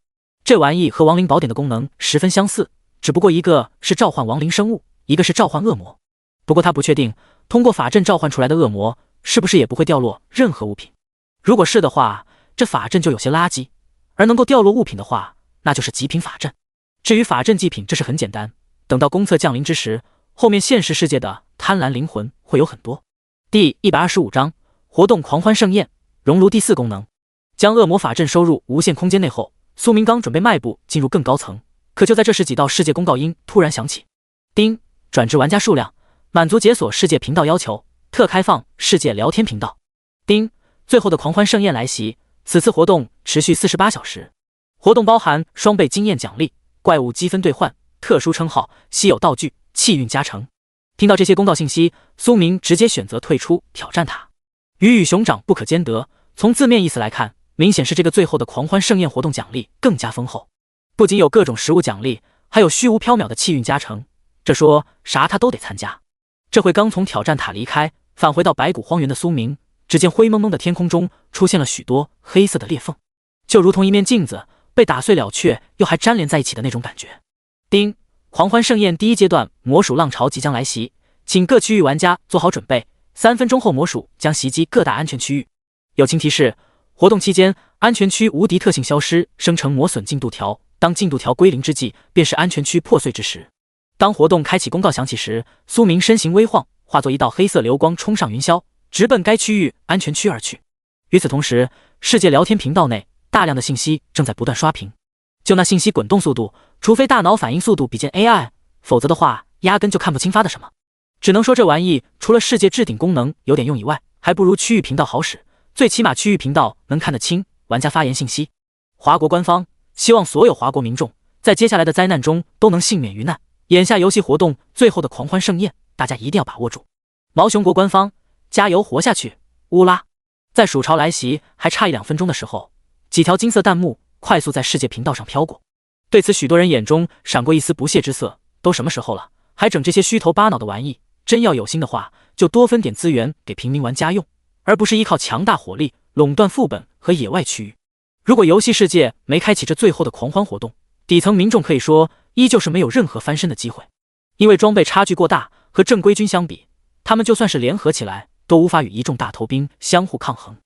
这玩意和亡灵宝典的功能十分相似，只不过一个是召唤亡灵生物，一个是召唤恶魔。不过他不确定通过法阵召唤出来的恶魔是不是也不会掉落任何物品。如果是的话，这法阵就有些垃圾；而能够掉落物品的话，那就是极品法阵。至于法阵祭品，这是很简单，等到公测降临之时，后面现实世界的贪婪灵魂会有很多。第125章活动狂欢盛宴，熔炉第4功能。将恶魔法阵收入无限空间内后，苏明刚准备迈步进入更高层，可就在这时，几道世界公告音突然响起。丁，转至玩家数量，满足解锁世界频道要求，特开放世界聊天频道。丁，最后的狂欢盛宴来袭，此次活动持续48小时。活动包含双倍经验奖励、怪物积分兑换、特殊称号、稀有道具、气运加成。听到这些公告信息，苏明直接选择退出挑战塔。鱼与熊掌不可兼得，从字面意思来看，明显是这个最后的狂欢盛宴活动奖励更加丰厚，不仅有各种实物奖励，还有虚无缥缈的气运加成。这说啥他都得参加。这回刚从挑战塔离开，返回到白骨荒原的苏明，只见灰蒙蒙的天空中出现了许多黑色的裂缝，就如同一面镜子被打碎了却又还粘连在一起的那种感觉。丁，狂欢盛宴第1阶段魔鼠浪潮即将来袭，请各区域玩家做好准备，3分钟后魔鼠将袭击各大安全区域。友情提示：活动期间，安全区无敌特性消失，生成磨损进度条，当进度条归零之际，便是安全区破碎之时。当活动开启公告响起时，苏明身形微晃，化作一道黑色流光冲上云霄，直奔该区域安全区而去。与此同时，世界聊天频道内大量的信息正在不断刷屏，就那信息滚动速度，除非大脑反应速度比肩 AI， 否则的话压根就看不清发的什么。只能说这玩意除了世界置顶功能有点用以外，还不如区域频道好使，最起码区域频道能看得清玩家发言信息。华国官方希望所有华国民众在接下来的灾难中都能幸免于难，眼下游戏活动最后的狂欢盛宴，大家一定要把握住。毛熊国官方加油活下去，乌拉！在鼠潮来袭还差1-2分钟的时候，几条金色弹幕快速在世界频道上飘过。对此，许多人眼中闪过一丝不屑之色，都什么时候了，还整这些虚头巴脑的玩意，真要有心的话，就多分点资源给平民玩家用，而不是依靠强大火力垄断副本和野外区域。如果游戏世界没开启这最后的狂欢活动，底层民众可以说依旧是没有任何翻身的机会，因为装备差距过大，和正规军相比，他们就算是联合起来，都无法与一众大头兵相互抗衡。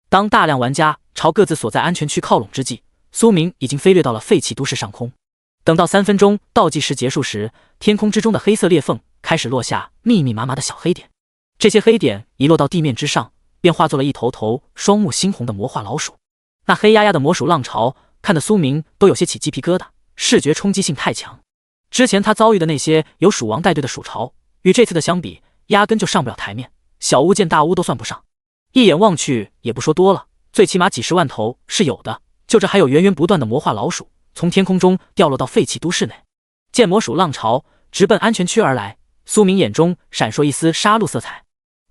当大量玩家朝各自所在安全区靠拢之际，苏明已经飞掠到了废弃都市上空。等到3分钟倒计时结束时，天空之中的黑色裂缝开始落下密密麻麻的小黑点，这些黑点一落到地面之上，便化作了一头头双目猩红的魔化老鼠。那黑压压的魔鼠浪潮，看得苏明都有些起鸡皮疙瘩，视觉冲击性太强。之前他遭遇的那些由鼠王带队的鼠潮，与这次的相比，压根就上不了台面，小巫见大巫都算不上。一眼望去，也不说多了，最起码几十万头是有的。就这还有源源不断的魔化老鼠从天空中掉落到废弃都市内。见魔鼠浪潮直奔安全区而来，苏明眼中闪烁一丝杀戮色彩。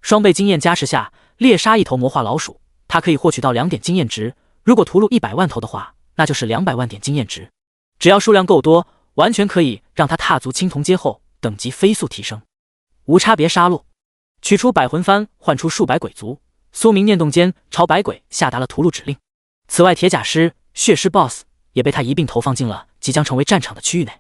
双倍经验加持下，猎杀一头魔化老鼠，他可以获取到2点经验值。如果屠戮100万头的话，那就是200万点经验值。只要数量够多，完全可以让他踏足青铜阶后等级飞速提升。无差别杀戮，取出百魂幡，唤出数百鬼族。苏明念动间朝百鬼下达了屠戮指令。此外，铁甲师、血狮 BOSS 也被他一并投放进了即将成为战场的区域内。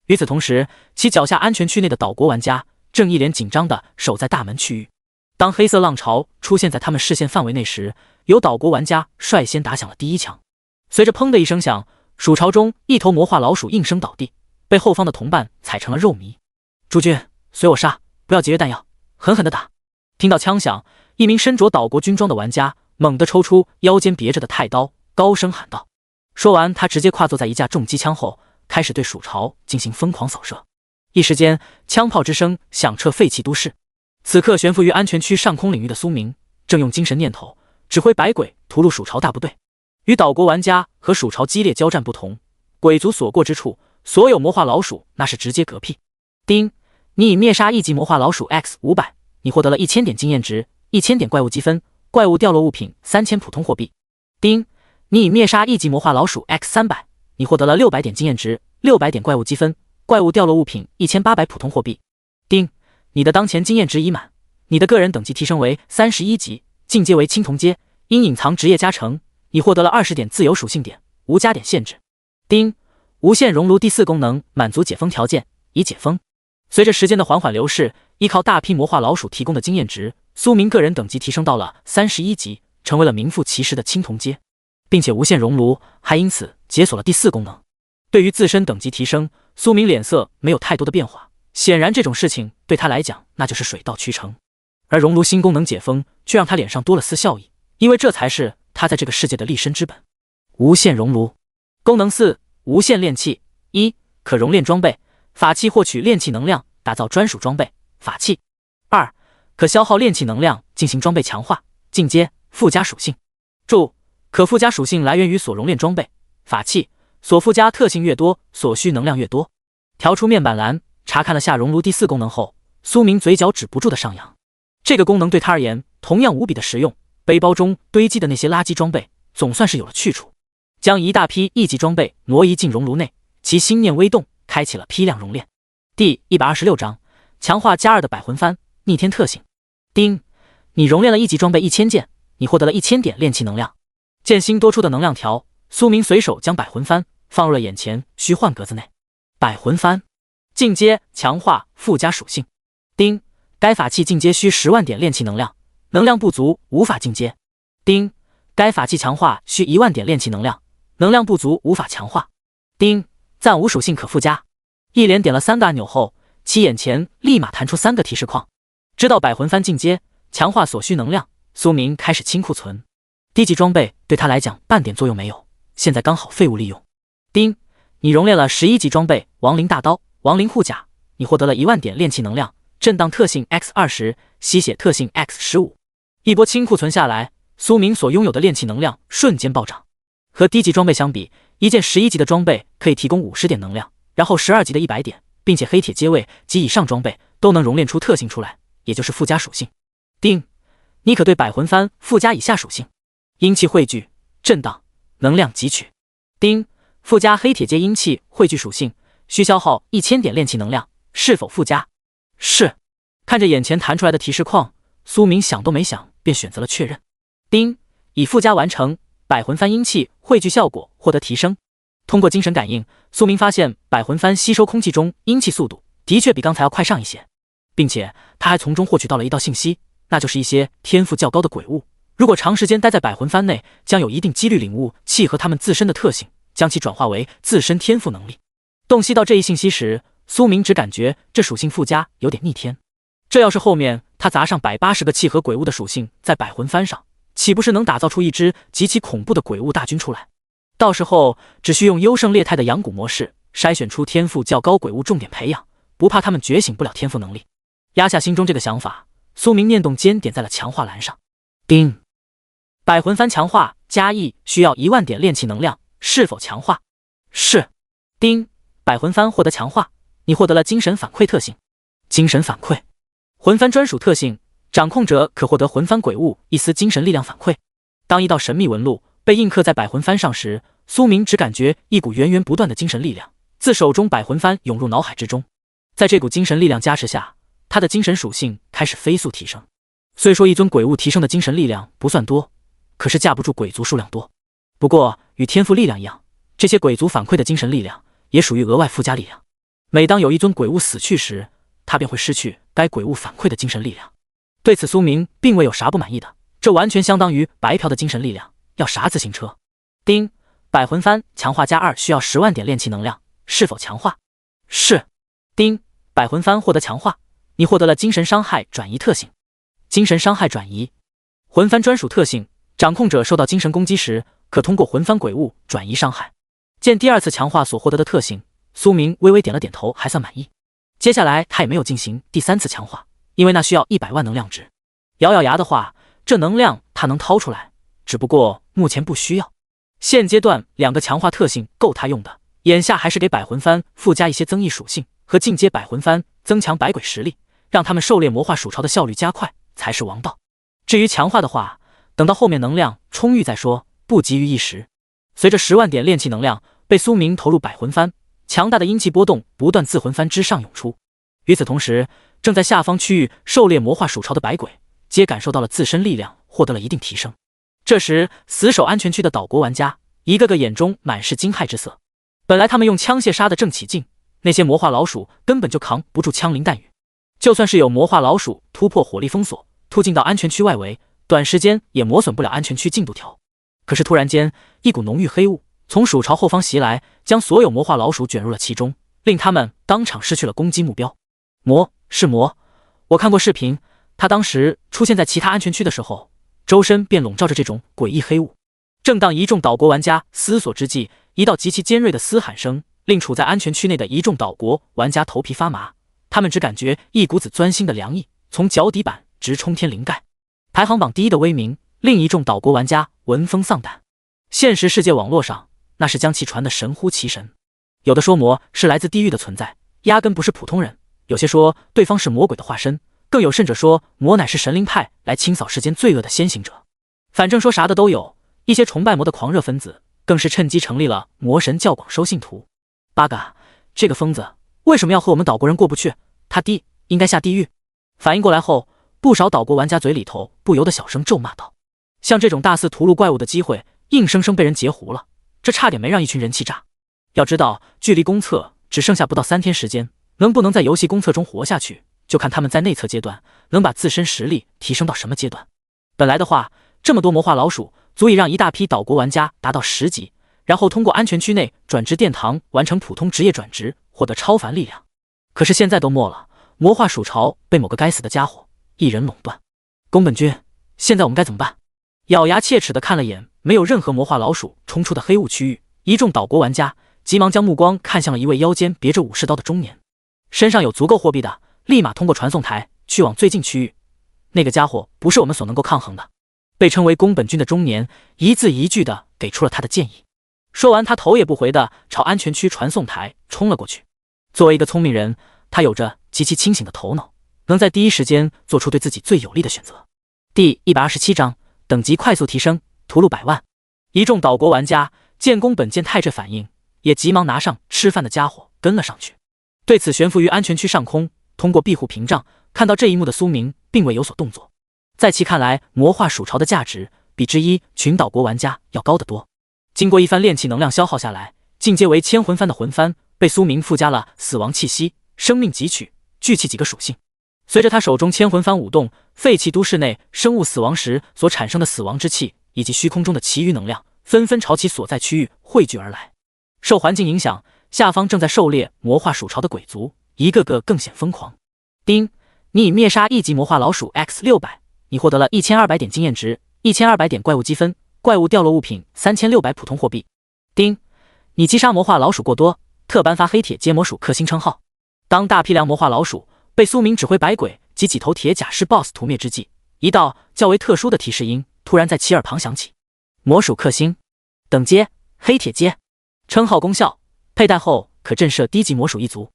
与此同时，其脚下安全区内的岛国玩家正一脸紧张地守在大门区域。当黑色浪潮出现在他们视线范围内时，有岛国玩家率先打响了第一枪。随着砰的一声响，鼠巢中一头魔化老鼠应声倒地，被后方的同伴踩成了肉糜。诸君，随我杀，不要节约弹药，狠狠地打。听到枪响，一名身着岛国军装的玩家猛地抽出腰间别着的太刀，高声喊道。说完，他直接跨坐在一架重机枪后，开始对鼠巢进行疯狂扫射。一时间，枪炮之声响彻废弃都市。此刻，悬浮于安全区上空领域的苏明正用精神念头指挥百鬼屠戮鼠巢大部队。与岛国玩家和鼠巢激烈交战不同，鬼族所过之处，所有魔化老鼠那是直接嗝屁。丁，你已灭杀1级魔化老鼠 X500，你获得了1000点经验值，1000点怪物积分，怪物掉落物品3000普通货币。丁，你已灭杀1级魔化老鼠 X300，你获得了600点经验值，600点怪物积分，怪物掉落物品1800普通货币。丁，你的当前经验值已满，你的个人等级提升为31级，进阶为青铜阶，因隐藏职业加成，你获得了20点自由属性点，无加点限制。丁，无限熔炉第4功能满足解封条件，已解封。随着时间的缓缓流逝，依靠大批魔化老鼠提供的经验值，苏明个人等级提升到了31级，成为了名副其实的青铜阶，并且无限熔炉还因此解锁了第4功能。对于自身等级提升，苏明脸色没有太多的变化，显然这种事情对他来讲那就是水到渠成。而熔炉新功能解封却让他脸上多了丝笑意，因为这才是他在这个世界的立身之本。无限熔炉功能4，无限炼器。1，可熔炼装备，法器获取炼器能量，打造专属装备、法器。2，可消耗炼器能量进行装备强化、进阶、附加属性。注：可附加属性来源于所熔炼装备、法器，所附加特性越多，所需能量越多。调出面板栏，查看了下熔炉第4功能后，苏明嘴角止不住的上扬。这个功能对他而言同样无比的实用，背包中堆积的那些垃圾装备总算是有了去处。将一大批1级装备挪移进熔炉内，其心念微动，开启了批量熔炼。第126章强化+2的百魂幡逆天特性。丁，你熔炼了1级装备1000件，你获得了1000点炼器能量。见新多出的能量条，苏明随手将百魂幡放入了眼前虚幻格子内。百魂幡进阶强化附加属性。丁，该法器进阶需10万点炼器能量，能量不足无法进阶。丁，该法器强化需1万点炼器能量，能量不足无法强化。丁，暂无属性可附加。一连点了3个按钮后，其眼前立马弹出3个提示框。知道百魂幡进阶强化所需能量，苏明开始清库存。低级装备对他来讲半点作用没有，现在刚好废物利用。丁，你熔炼了11级装备亡灵大刀、亡灵护甲，你获得了1万点炼器能量，震荡特性 X20， 吸血特性 X15。一波清库存下来，苏明所拥有的炼器能量瞬间暴涨。和低级装备相比，一件11级的装备可以提供50点能量，然后12级的100点，并且黑铁阶位及以上装备都能熔炼出特性出来，也就是附加属性。丁，你可对百魂幡附加以下属性：阴气汇聚、震荡、能量汲取。丁，附加黑铁阶阴气汇聚属性，需消耗1000点炼器能量，是否附加？是。看着眼前弹出来的提示框，苏明想都没想便选择了确认。丁，已附加完成，百魂幡阴气汇聚效果获得提升。通过精神感应，苏明发现百魂幡吸收空气中阴气速度的确比刚才要快上一些，并且他还从中获取到了一道信息，那就是一些天赋较高的鬼物，如果长时间待在百魂幡内，将有一定几率领悟契合他们自身的特性，将其转化为自身天赋能力。洞悉到这一信息时，苏明只感觉这属性附加有点逆天，这要是后面他砸上180个契合鬼物的属性在百魂幡上，岂不是能打造出一支极其恐怖的鬼物大军出来？到时候只需用优胜劣汰的养蛊模式筛选出天赋较高鬼物，重点培养，不怕他们觉醒不了天赋能力。压下心中这个想法，苏明念动间点在了强化栏上。叮，百魂幡强化加1需要1万点炼气能量，是否强化？是。叮，百魂幡获得强化，你获得了精神反馈特性。精神反馈，魂幡专属特性，掌控者可获得魂幡鬼物一丝精神力量反馈。当一道神秘纹路被印刻在百魂幡上时，苏明只感觉一股源源不断的精神力量自手中百魂幡涌入脑海之中。在这股精神力量加持下，他的精神属性开始飞速提升。虽说一尊鬼物提升的精神力量不算多，可是架不住鬼族数量多。不过与天赋力量一样，这些鬼族反馈的精神力量也属于额外附加力量。每当有一尊鬼物死去时，他便会失去该鬼物反馈的精神力量。对此苏明并未有啥不满意的，这完全相当于白嫖的精神力量，要啥自行车？叮，百魂幡强化加2需要10万点炼气能量，是否强化？是。叮，百魂幡获得强化，你获得了精神伤害转移特性。精神伤害转移，魂幡专属特性，掌控者受到精神攻击时，可通过魂幡鬼物转移伤害。见第二次强化所获得的特性，苏明微微点了点头，还算满意。接下来他也没有进行第3次强化，因为那需要100万能量值。咬咬牙的话，这能量他能掏出来，只不过目前不需要。现阶段2个强化特性够他用的，眼下还是给百魂幡附加一些增益属性和进阶百魂幡，增强百鬼实力，让他们狩猎魔化鼠潮的效率加快才是王道。至于强化的话，等到后面能量充裕再说，不急于一时。随着10万点炼气能量被苏明投入百魂幡，强大的阴气波动不断自魂幡之上涌出。与此同时，正在下方区域狩猎魔化鼠潮的百鬼皆感受到了自身力量获得了一定提升。这时死守安全区的岛国玩家一个个眼中满是惊骇之色。本来他们用枪械杀得正起劲，那些魔化老鼠根本就扛不住枪林弹雨，就算是有魔化老鼠突破火力封锁突进到安全区外围，短时间也磨损不了安全区进度条。可是突然间，一股浓郁黑雾从鼠巢后方袭来，将所有魔化老鼠卷入了其中，令他们当场失去了攻击目标。是魔，我看过视频，他当时出现在其他安全区的时候，周身便笼罩着这种诡异黑雾。正当一众岛国玩家思索之际，一道极其尖锐的嘶喊声令处在安全区内的一众岛国玩家头皮发麻，他们只感觉一股子钻心的凉意从脚底板直冲天灵盖。排行榜第1的威名令一众岛国玩家闻风丧胆。现实世界网络上那是将其传得神乎其神，有的说魔是来自地狱的存在，压根不是普通人，有些说对方是魔鬼的化身，更有甚者说魔乃是神灵派来清扫世间罪恶的先行者。反正说啥的都有，一些崇拜魔的狂热分子更是趁机成立了魔神教广收信徒。八嘎，这个疯子为什么要和我们岛国人过不去？他弟应该下地狱。反应过来后，不少岛国玩家嘴里头不由得小声咒骂道：像这种大肆屠戮怪物的机会硬生生被人截胡了，这差点没让一群人气炸。要知道距离公测只剩下不到3天时间，能不能在游戏公测中活下去，就看他们在内测阶段能把自身实力提升到什么阶段。本来的话，这么多魔化老鼠足以让一大批岛国玩家达到10级，然后通过安全区内转职殿堂完成普通职业转职，获得超凡力量。可是现在都没了，魔化鼠巢被某个该死的家伙一人垄断。宫本君，现在我们该怎么办？咬牙切齿地看了眼没有任何魔化老鼠冲出的黑雾区域，一众岛国玩家急忙将目光看向了一位腰间别着武士刀的中年，身上有足够货币的立马通过传送台去往最近区域。那个家伙不是我们所能够抗衡的。被称为宫本君的中年一字一句地给出了他的建议。说完，他头也不回地朝安全区传送台冲了过去。作为一个聪明人，他有着极其清醒的头脑，能在第一时间做出对自己最有利的选择。第127章等级快速提升，屠戮100万。一众岛国玩家见宫本健太这反应，也急忙拿上吃饭的家伙跟了上去。对此悬浮于安全区上空通过庇护屏障看到这一幕的苏明并未有所动作。在其看来，魔化鼠巢的价值比之一群岛国玩家要高得多。经过一番炼气能量消耗下来，进阶为千魂幡的魂幡被苏明附加了死亡气息、生命汲取、聚气几个属性。随着他手中千魂幡舞动，废弃都市内生物死亡时所产生的死亡之气以及虚空中的其余能量纷纷朝其所在区域汇聚而来。受环境影响，下方正在狩猎魔化鼠巢的鬼族一个个更显疯狂。叮，你已灭杀1级魔化老鼠 X600，你获得了1200点经验值，1200点怪物积分，怪物掉落物品3600普通货币。丁，你击杀魔化老鼠过多，特颁发黑铁接魔鼠克星称号。当大批量魔化老鼠被苏明指挥百鬼及几头铁甲士 BOSS 屠灭之际，一道较为特殊的提示音突然在其耳旁响起：魔鼠克星，等阶黑铁阶，称号功效，佩戴后可震慑低级魔鼠一族。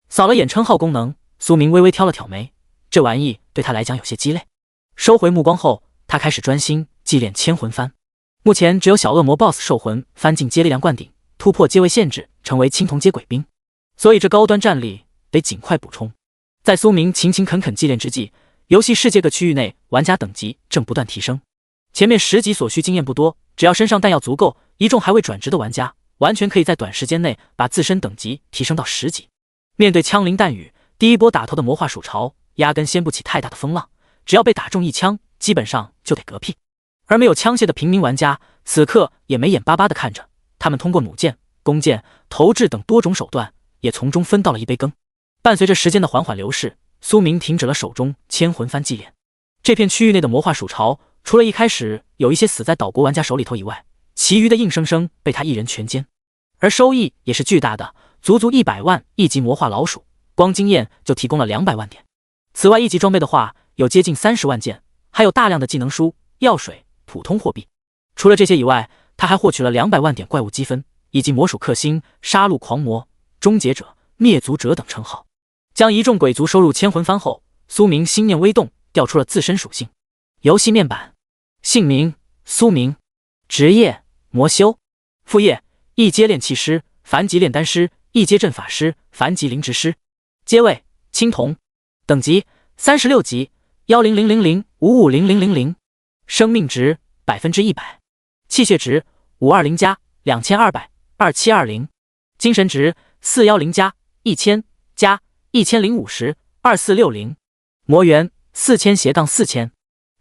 扫了眼称号功能，苏明微微挑了挑眉，这玩意对他来讲有些鸡肋。收回目光后，他开始专心祭炼千魂幡。目前只有小恶魔 BOSS 兽魂翻进阶力量灌顶，突破阶位限制，成为青铜阶鬼兵，所以这高端战力得尽快补充。在苏明勤勤恳恳祭炼之际，游戏世界各区域内玩家等级正不断提升。前面10级所需经验不多，只要身上弹药足够，一众还未转职的玩家完全可以在短时间内把自身等级提升到10级。面对枪林弹雨，第一波打头的魔化鼠潮压根掀不起太大的风浪，只要被打中一枪，基本上就得嗝屁。而没有枪械的平民玩家此刻也没眼巴巴地看着，他们通过弩箭、弓箭、投掷等多种手段，也从中分到了一杯羹。伴随着时间的缓缓流逝，苏明停止了手中千魂幡祭炼。这片区域内的魔化鼠潮，除了一开始有一些死在岛国玩家手里头以外，其余的硬生生被他一人全歼，而收益也是巨大的，足足100万1级魔化老鼠，光经验就提供了200万点。此外，1级装备的话，有接近30万件，还有大量的技能书、药水、普通货币。除了这些以外，他还获取了200万点怪物积分，以及魔鼠克星、杀戮狂魔、终结者、灭族者等称号。将一众鬼族收入千魂幡后，苏明心念微动，调出了自身属性。游戏面板：姓名苏明，职业魔修，副业一阶炼器师、凡级炼丹师、一阶阵法师、凡级灵职师，阶位青铜，等级36级10000055000，生命值100%，器械值520+22002720，精神值410+1000+10502460，魔元4000-4000，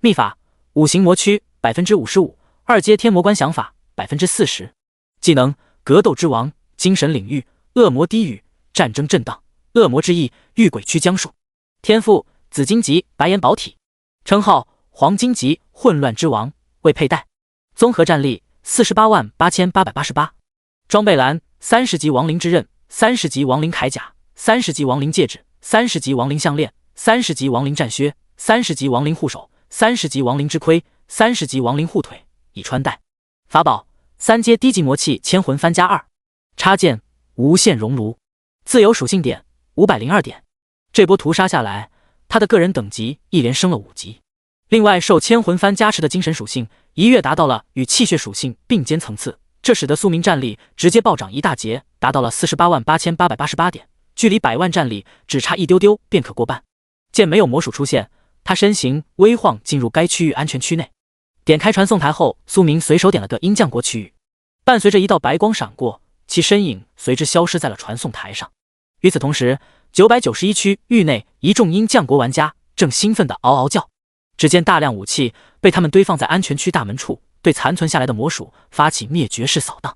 秘法五行魔躯55%，二阶天魔观想法40%，技能格斗之王，精神领域，恶魔低语，战争震荡，恶魔之翼，御鬼驱将术，天赋紫金级白岩宝体，称号黄金级混乱之王，未佩戴，综合战力488888，装备栏30级亡灵之刃，30级亡灵铠甲，30级亡灵戒指，30级亡灵项链，30级亡灵战靴，30级亡灵护手，30级亡灵之盔，30级亡灵护腿，已穿戴。法宝3阶低级魔器千魂幡+2，插件无限熔炉，自由属性点502点。这波屠杀下来，他的个人等级一连升了5级。另外，受千魂幡加持的精神属性一跃达到了与气血属性并肩层次，这使得苏明战力直接暴涨一大截，达到了488888点，距离100万战力只差一丢丢便可过半。见没有魔鼠出现，他身形微晃进入该区域安全区内。点开传送台后，苏明随手点了个鹰将国区域，伴随着一道白光闪过，其身影随之消失在了传送台上。与此同时，991区域内一众鹰将国玩家正兴奋地嗷嗷叫。只见大量武器被他们堆放在安全区大门处，对残存下来的魔鼠发起灭绝式扫荡。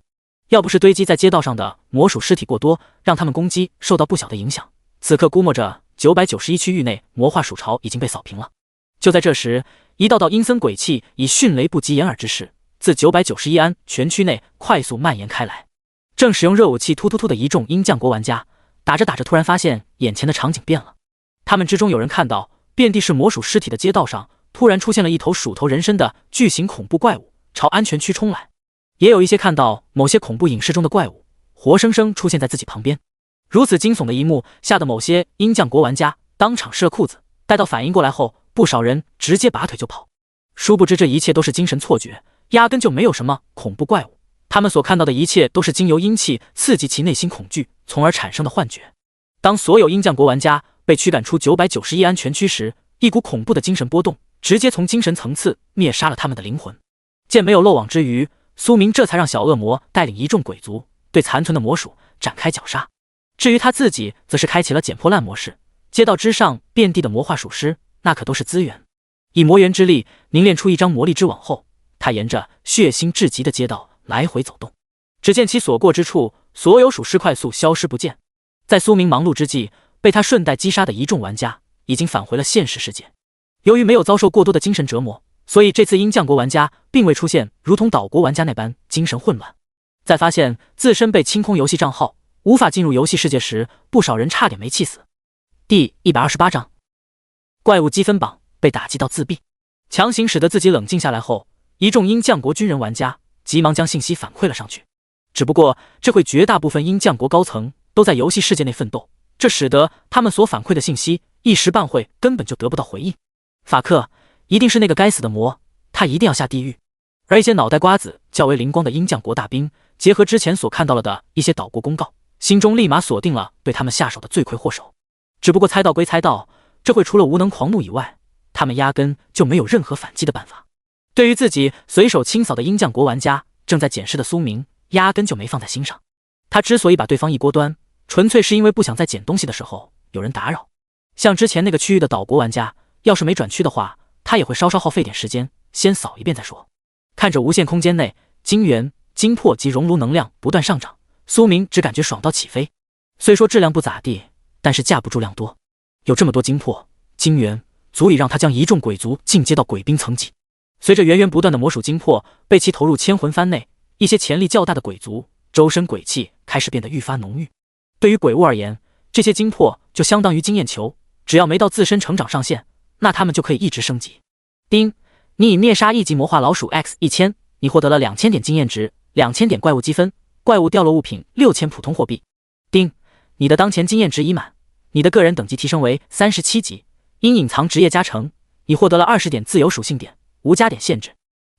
要不是堆积在街道上的魔鼠尸体过多，让他们攻击受到不小的影响，此刻估摸着991区域内魔化鼠潮已经被扫平了。就在这时，一道道阴森鬼气以迅雷不及掩耳之势，自991安全区内快速蔓延开来。正使用热武器突突突的一众鹰将国玩家，打着打着突然发现眼前的场景变了。他们之中有人看到遍地是魔鼠尸体的街道上，突然出现了一头鼠头人身的巨型恐怖怪物，朝安全区冲来。也有一些看到某些恐怖影视中的怪物活生生出现在自己旁边。如此惊悚的一幕，吓得某些鹰将国玩家当场湿了裤子。待到反应过来后，不少人直接拔腿就跑。殊不知这一切都是精神错觉，压根就没有什么恐怖怪物。他们所看到的一切都是经由阴气刺激其内心恐惧，从而产生的幻觉。当所有鹰将国玩家被驱赶出991安全区时，一股恐怖的精神波动直接从精神层次灭杀了他们的灵魂。见没有漏网之鱼，苏明这才让小恶魔带领一众鬼族对残存的魔鼠展开绞杀。至于他自己，则是开启了捡破烂模式。街道之上遍地的魔化鼠尸，那可都是资源。以魔元之力凝练出一张魔力之网后，他沿着血腥至极的街道来回走动。只见其所过之处，所有鼠尸快速消失不见。在苏明忙碌之际，被他顺带击杀的一众玩家已经返回了现实世界。由于没有遭受过多的精神折磨，所以这次鹰将国玩家并未出现如同岛国玩家那般精神混乱。在发现自身被清空游戏账号，无法进入游戏世界时，不少人差点没气死。第128章，怪物积分榜被打击到自闭，强行使得自己冷静下来后，一众鹰将国军人玩家急忙将信息反馈了上去。只不过这会绝大部分鹰将国高层都在游戏世界内奋斗，这使得他们所反馈的信息一时半会根本就得不到回应。法克，一定是那个该死的魔，他一定要下地狱。而一些脑袋瓜子较为灵光的鹰将国大兵，结合之前所看到了的一些岛国公告，心中立马锁定了对他们下手的罪魁祸首。只不过猜到归猜到，这会除了无能狂怒以外，他们压根就没有任何反击的办法。对于自己随手清扫的鹰将国玩家，正在检视的苏明压根就没放在心上。他之所以把对方一锅端，纯粹是因为不想在捡东西的时候有人打扰。像之前那个区域的岛国玩家，要是没转区的话，他也会稍耗费点时间，先扫一遍再说。看着无限空间内晶元、晶魄及熔炉能量不断上涨，苏明只感觉爽到起飞。虽说质量不咋地，但是架不住量多。有这么多晶魄、晶元，足以让他将一众鬼族进阶到鬼兵层级。随着源源不断的魔属晶魄被其投入千魂幡内，一些潜力较大的鬼族周身鬼气开始变得愈发浓郁。对于鬼物而言，这些晶魄就相当于经验球，只要没到自身成长上限，那他们就可以一直升级。丁，你已灭杀一级魔化老鼠 X1000， 你获得了2000点经验值，2000点怪物积分，怪物掉落物品6000普通货币。丁，你的当前经验值已满，你的个人等级提升为37级，因隐藏职业加成，你获得了20点自由属性点，无加点限制。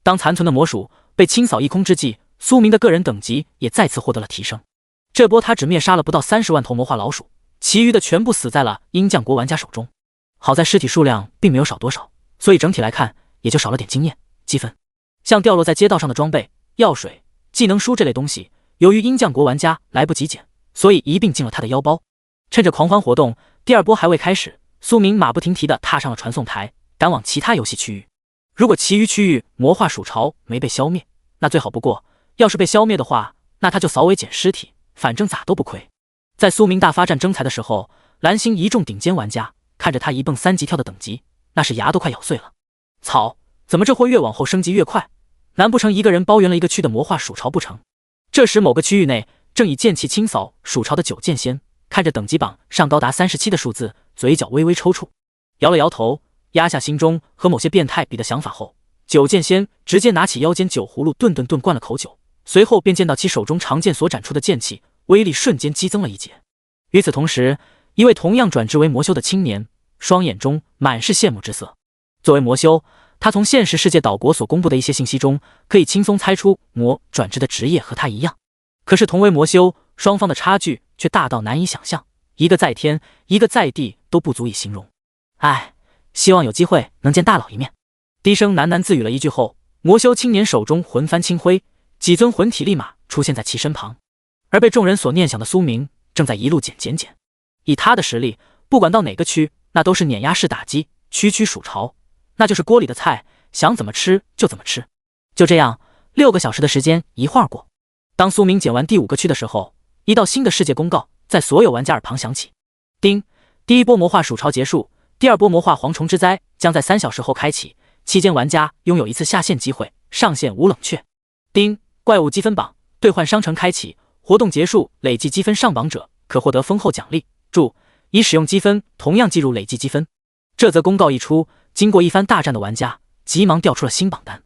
当残存的魔属被清扫一空之际，苏明的个人等级也再次获得了提升。这波他只灭杀了不到30万头魔化老鼠，其余的全部死在了鹰将国玩家手中。好在尸体数量并没有少多少，所以整体来看也就少了点经验积分。像掉落在街道上的装备、药水、技能书这类东西，由于鹰将国玩家来不及捡，所以一并进了他的腰包。趁着狂欢活动第二波还未开始，苏明马不停蹄地踏上了传送台，赶往其他游戏区域。如果其余区域魔化鼠潮没被消灭，那最好不过；要是被消灭的话，那他就扫尾捡尸体，反正咋都不亏。在苏明大发战争财的时候，蓝星一众顶尖玩家看着他一蹦3级跳的等级，那是牙都快咬碎了。操，怎么这货越往后升级越快？难不成一个人包圆了一个区的魔化鼠潮不成？这时某个区域内正以剑气清扫鼠潮的九剑仙看着等级榜上高达37的数字，嘴角微微抽搐，摇了摇头，压下心中和某些变态比的想法后，九剑仙直接拿起腰间酒葫芦顿灌了口酒，随后便见到其手中长剑所展出的剑气威力瞬间激增了一截。与此同时，一位同样转职为魔修的青年双眼中满是羡慕之色。作为魔修，他从现实世界岛国所公布的一些信息中可以轻松猜出魔转职的职业和他一样。可是同为魔修，双方的差距却大到难以想象，一个在天，一个在地，都不足以形容。唉，希望有机会能见大佬一面。低声喃喃自语了一句后，魔修青年手中魂幡轻挥，几尊魂体立马出现在其身旁。而被众人所念想的苏明正在一路捡。以他的实力，不管到哪个区，那都是碾压式打击，区区鼠潮那就是锅里的菜，想怎么吃就怎么吃。就这样，6个小时的时间一晃而过。当苏明捡完第5个区的时候，一道新的世界公告在所有玩家耳旁响起：丁，第一波魔化鼠潮结束，第二波魔化蝗虫之灾将在3小时后开启，期间玩家拥有一次下线机会，上线无冷却。丁，怪物积分榜兑换商城开启，活动结束，累计积分上榜者可获得丰厚奖励。注：已使用积分同样计入累计积分。这则公告一出，经过一番大战的玩家急忙调出了新榜单。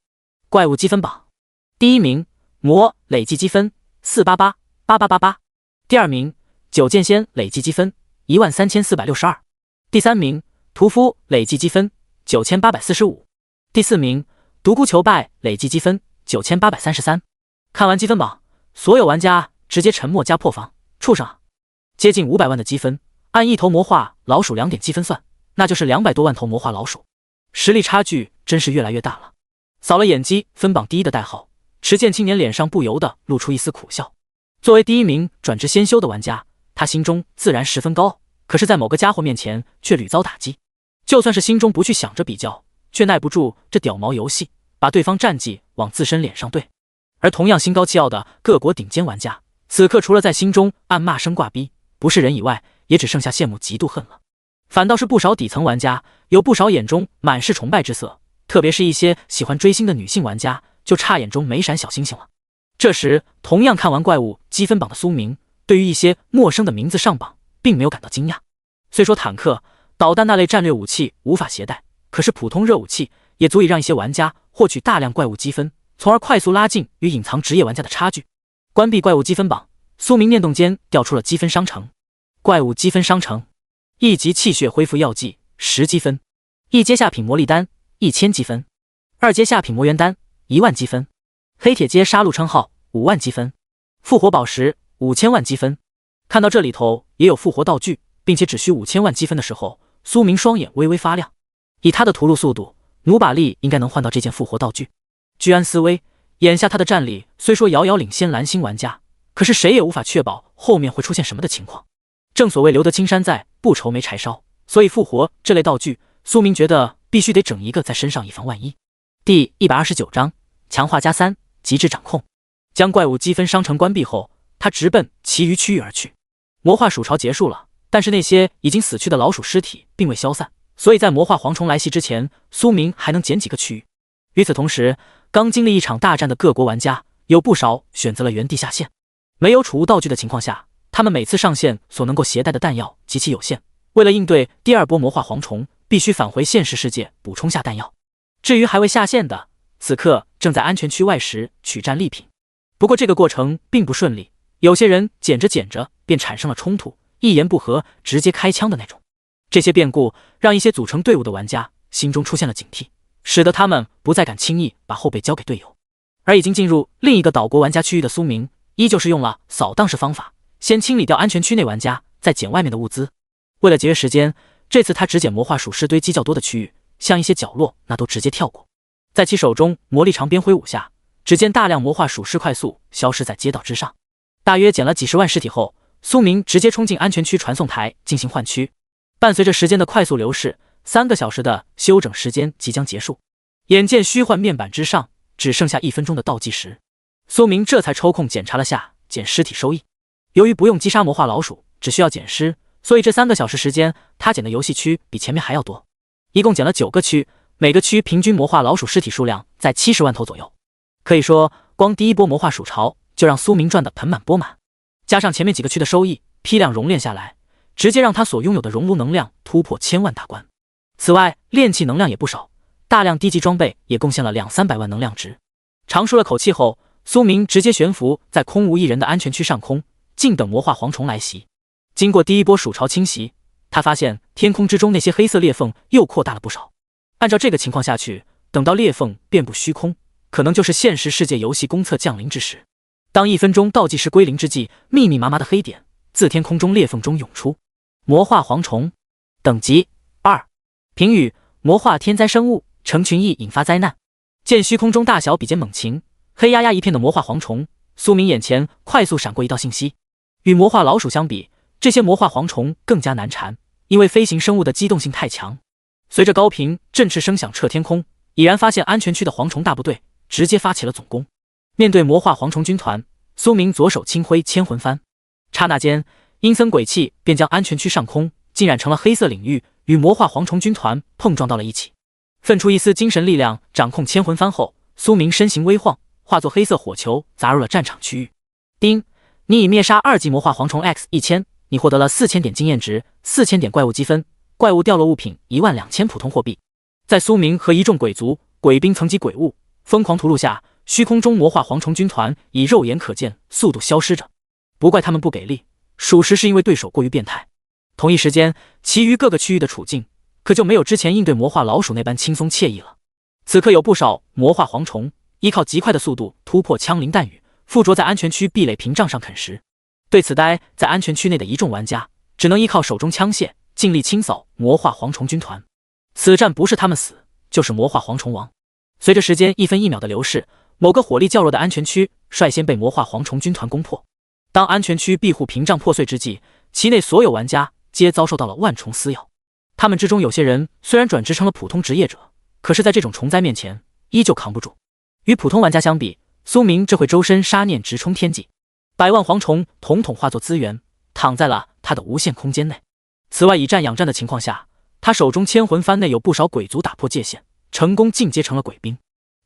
怪物积分榜，第一名魔，累计积分4888888，第二名九剑仙，累计积分13462，第三名屠夫，累计积分9845，第四名独孤求败，累计积分9833。看完积分榜，所有玩家直接沉默加破防。畜生啊！接近500万的积分，按一头魔化老鼠2点积分算，那就是200多万头魔化老鼠，实力差距真是越来越大了。扫了眼积分榜第一的代号，持剑青年脸上不由得露出一丝苦笑。作为第一名转职先修的玩家，他心中自然十分高傲，可是在某个家伙面前却屡遭打击。就算是心中不去想着比较，却耐不住这屌毛游戏，把对方战绩往自身脸上对。而同样心高气傲的各国顶尖玩家，此刻除了在心中暗骂声挂逼不是人以外，也只剩下羡慕嫉妒恨了。反倒是不少底层玩家，有不少眼中满是崇拜之色，特别是一些喜欢追星的女性玩家，就差眼中没闪小星星了。这时，同样看完怪物积分榜的苏明，对于一些陌生的名字上榜，并没有感到惊讶。虽说坦克、导弹那类战略武器无法携带，可是普通热武器也足以让一些玩家获取大量怪物积分，从而快速拉近与隐藏职业玩家的差距。关闭怪物积分榜，苏明念动间调出了积分商城。怪物积分商城，一级气血恢复药剂10积分，一阶下品魔力丹1000积分，二阶下品魔元丹10000积分，黑铁阶杀戮称号50000积分，复活宝石5000万积分。看到这里头也有复活道具，并且只需5000万积分的时候，苏明双眼微微发亮。以他的屠戮速度，努把力应该能换到这件复活道具。居安思危，眼下他的战力虽说遥遥领先蓝星玩家，可是谁也无法确保后面会出现什么的情况。正所谓留得青山在，不愁没柴烧，所以复活这类道具，苏明觉得必须得整一个在身上，以防万一。第129章强化加3，极致掌控。将怪物积分商城关闭后，他直奔其余区域而去。魔化鼠潮结束了，但是那些已经死去的老鼠尸体并未消散，所以在魔化蝗虫来袭之前，苏明还能捡几个区域。与此同时，刚经历一场大战的各国玩家有不少选择了原地下线。没有储物道具的情况下，他们每次上线所能够携带的弹药极其有限，为了应对第二波魔化蝗虫，必须返回现实世界补充下弹药。至于还未下线的，此刻正在安全区外时取战利品。不过这个过程并不顺利，有些人捡着捡着便产生了冲突，一言不合直接开枪的那种。这些变故让一些组成队伍的玩家心中出现了警惕，使得他们不再敢轻易把后背交给队友。而已经进入另一个岛国玩家区域的苏明，依旧是用了扫荡式方法，先清理掉安全区内玩家，再捡外面的物资。为了节约时间，这次他只捡魔化鼠尸堆积较多的区域，像一些角落那都直接跳过。在其手中魔力长鞭挥舞下，只见大量魔化鼠尸快速消失在街道之上。大约捡了几十万尸体后，苏明直接冲进安全区传送台进行换区。伴随着时间的快速流逝，3个小时的休整时间即将结束。眼见虚幻面板之上只剩下1分钟的倒计时，苏明这才抽空检查了下捡尸体收益。由于不用击杀魔化老鼠，只需要捡尸，所以这3个小时时间他捡的游戏区比前面还要多。一共捡了9个区，每个区平均魔化老鼠尸体数量在70万头左右。可以说光第一波魔化鼠潮就让苏明赚得盆满钵满，加上前面几个区的收益，批量熔炼下来，直接让他所拥有的熔炉能量突破1000万大关。此外，炼器能量也不少，大量低级装备也贡献了200-300万能量值。长舒了口气后，苏明直接悬浮在空无一人的安全区上空，静等魔化蝗虫来袭。经过第一波鼠潮侵袭，他发现天空之中那些黑色裂缝又扩大了不少。按照这个情况下去，等到裂缝遍布虚空，可能就是现实世界游戏公测降临之时。当1分钟倒计时归零之际，密密麻麻的黑点自天空中裂缝中涌出。魔化蝗虫等级2，评语：魔化天灾生物，成群蚁引发灾难。见虚空中大小比肩猛禽，黑压压一片的魔化蝗虫，苏明眼前快速闪过一道信息。与魔化老鼠相比，这些魔化蝗虫更加难缠，因为飞行生物的机动性太强。随着高频振翅声响彻天空，已然发现安全区的蝗虫大部队直接发起了总攻。面对魔化蝗虫军团，苏明左手轻挥千魂幡，刹那间阴森鬼气便将安全区上空浸染成了黑色领域，与魔化蝗虫军团碰撞到了一起。分出一丝精神力量掌控千魂幡后，苏明身形微晃，化作黑色火球砸入了战场区域。丁，你已灭杀2级魔化蝗虫 X1000，你获得了4000点经验值，4000点怪物积分，怪物掉落物品12000普通货币。在苏明和一众鬼族、鬼兵层级鬼物疯狂屠戮下，虚空中魔化蝗虫军团以肉眼可见速度消失着。不怪他们不给力，属实是因为对手过于变态。同一时间，其余各个区域的处境可就没有之前应对魔化老鼠那般轻松惬意了。此刻有不少魔化蝗虫依靠极快的速度突破枪林弹雨，附着在安全区壁垒屏障上啃食。对此待在安全区内的一众玩家，只能依靠手中枪械尽力清扫魔化蝗虫军团。此战不是他们死，就是魔化蝗虫亡。随着时间1分1秒的流逝，某个火力较弱的安全区率先被魔化蝗虫军团攻破。当安全区庇护屏障破碎之际，其内所有玩家皆遭受到了万虫撕咬。他们之中有些人虽然转职成了普通职业者，可是在这种虫灾面前依旧扛不住。与普通玩家相比，苏明这会周身杀念直冲天际，百万蝗虫统统化作资源，躺在了他的无限空间内。此外，以战养战的情况下，他手中千魂幡内有不少鬼族打破界限，成功进阶成了鬼兵。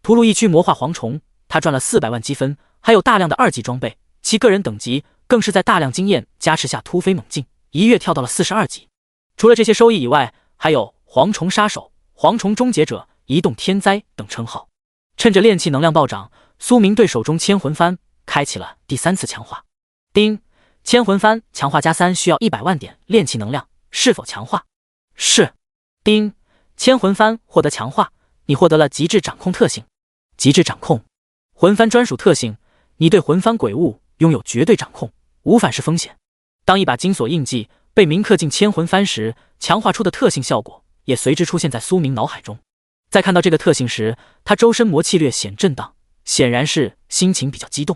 屠戮一区魔化蝗虫，他赚了400万积分，还有大量的2级装备，其个人等级更是在大量经验加持下突飞猛进，一跃跳到了42级。除了这些收益以外，还有蝗虫杀手、蝗虫终结者、移动天灾等称号。趁着炼气能量暴涨，苏明对手中千魂幡开启了第3次强化。丁，千魂幡强化加3需要100万点炼气能量，是否强化？是。丁，千魂幡获得强化，你获得了极致掌控特性。极致掌控，魂幡专属特性，你对魂幡鬼物拥有绝对掌控，无反噬风险。当一把金锁印记被铭刻进千魂幡时，强化出的特性效果也随之出现在苏明脑海中。在看到这个特性时，他周身魔气略显震荡，显然是心情比较激动。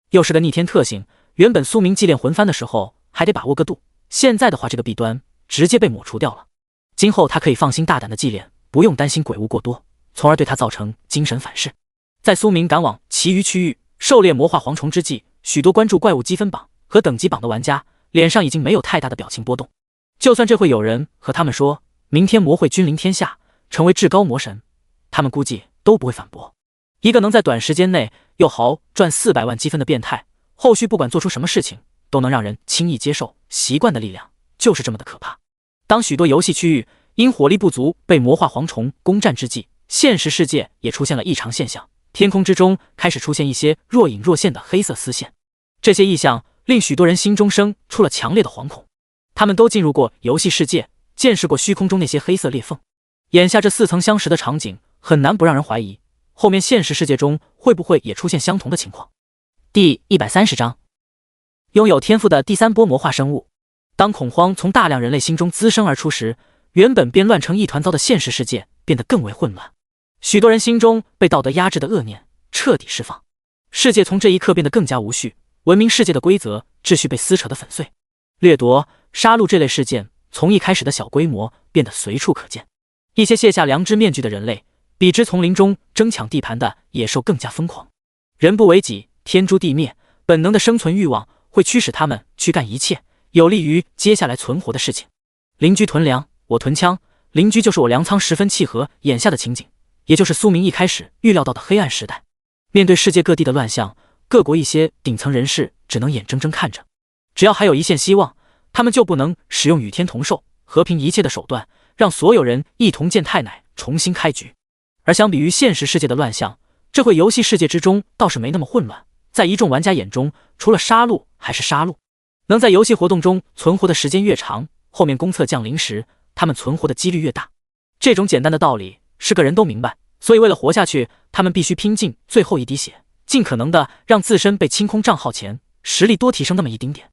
又是个逆天特性，原本苏明祭炼魂幡的时候还得把握个度，现在的话这个弊端直接被抹除掉了。今后他可以放心大胆的祭炼，不用担心鬼物过多，从而对他造成精神反噬。在苏明赶往其余区域狩猎魔化蝗虫之际，许多关注怪物积分榜和等级榜的玩家脸上已经没有太大的表情波动。就算这会有人和他们说明天魔会君临天下，成为至高魔神，他们估计都不会反驳。一个能在短时间内又豪赚400万积分的变态，后续不管做出什么事情都能让人轻易接受习惯的力量，就是这么的可怕。当许多游戏区域因火力不足被魔化蝗虫攻占之际，现实世界也出现了异常现象，天空之中开始出现一些若隐若现的黑色丝线。这些异象令许多人心中生出了强烈的惶恐。他们都进入过游戏世界，见识过虚空中那些黑色裂缝，眼下这似曾相识的场景很难不让人怀疑，后面现实世界中会不会也出现相同的情况。第130章，拥有天赋的第3波魔化生物。当恐慌从大量人类心中滋生而出时，原本便乱成一团糟的现实世界变得更为混乱。许多人心中被道德压制的恶念彻底释放，世界从这一刻变得更加无序，文明世界的规则秩序被撕扯得粉碎。掠夺、杀戮这类事件从一开始的小规模变得随处可见。一些卸下良知面具的人类，比之丛林中争抢地盘的野兽更加疯狂。人不为己，天诛地灭，本能的生存欲望会驱使他们去干一切有利于接下来存活的事情。邻居囤粮，我囤枪，邻居就是我粮仓，十分契合眼下的情景，也就是苏明一开始预料到的黑暗时代。面对世界各地的乱象，各国一些顶层人士只能眼睁睁看着。只要还有一线希望，他们就不能使用与天同寿、和平一切的手段，让所有人一同见太奶，重新开局。而相比于现实世界的乱象，这回游戏世界之中倒是没那么混乱。在一众玩家眼中，除了杀戮还是杀戮。能在游戏活动中存活的时间越长，后面公测降临时，他们存活的几率越大。这种简单的道理是个人都明白，所以为了活下去，他们必须拼尽最后一滴血，尽可能的让自身被清空账号前实力多提升那么一丁点。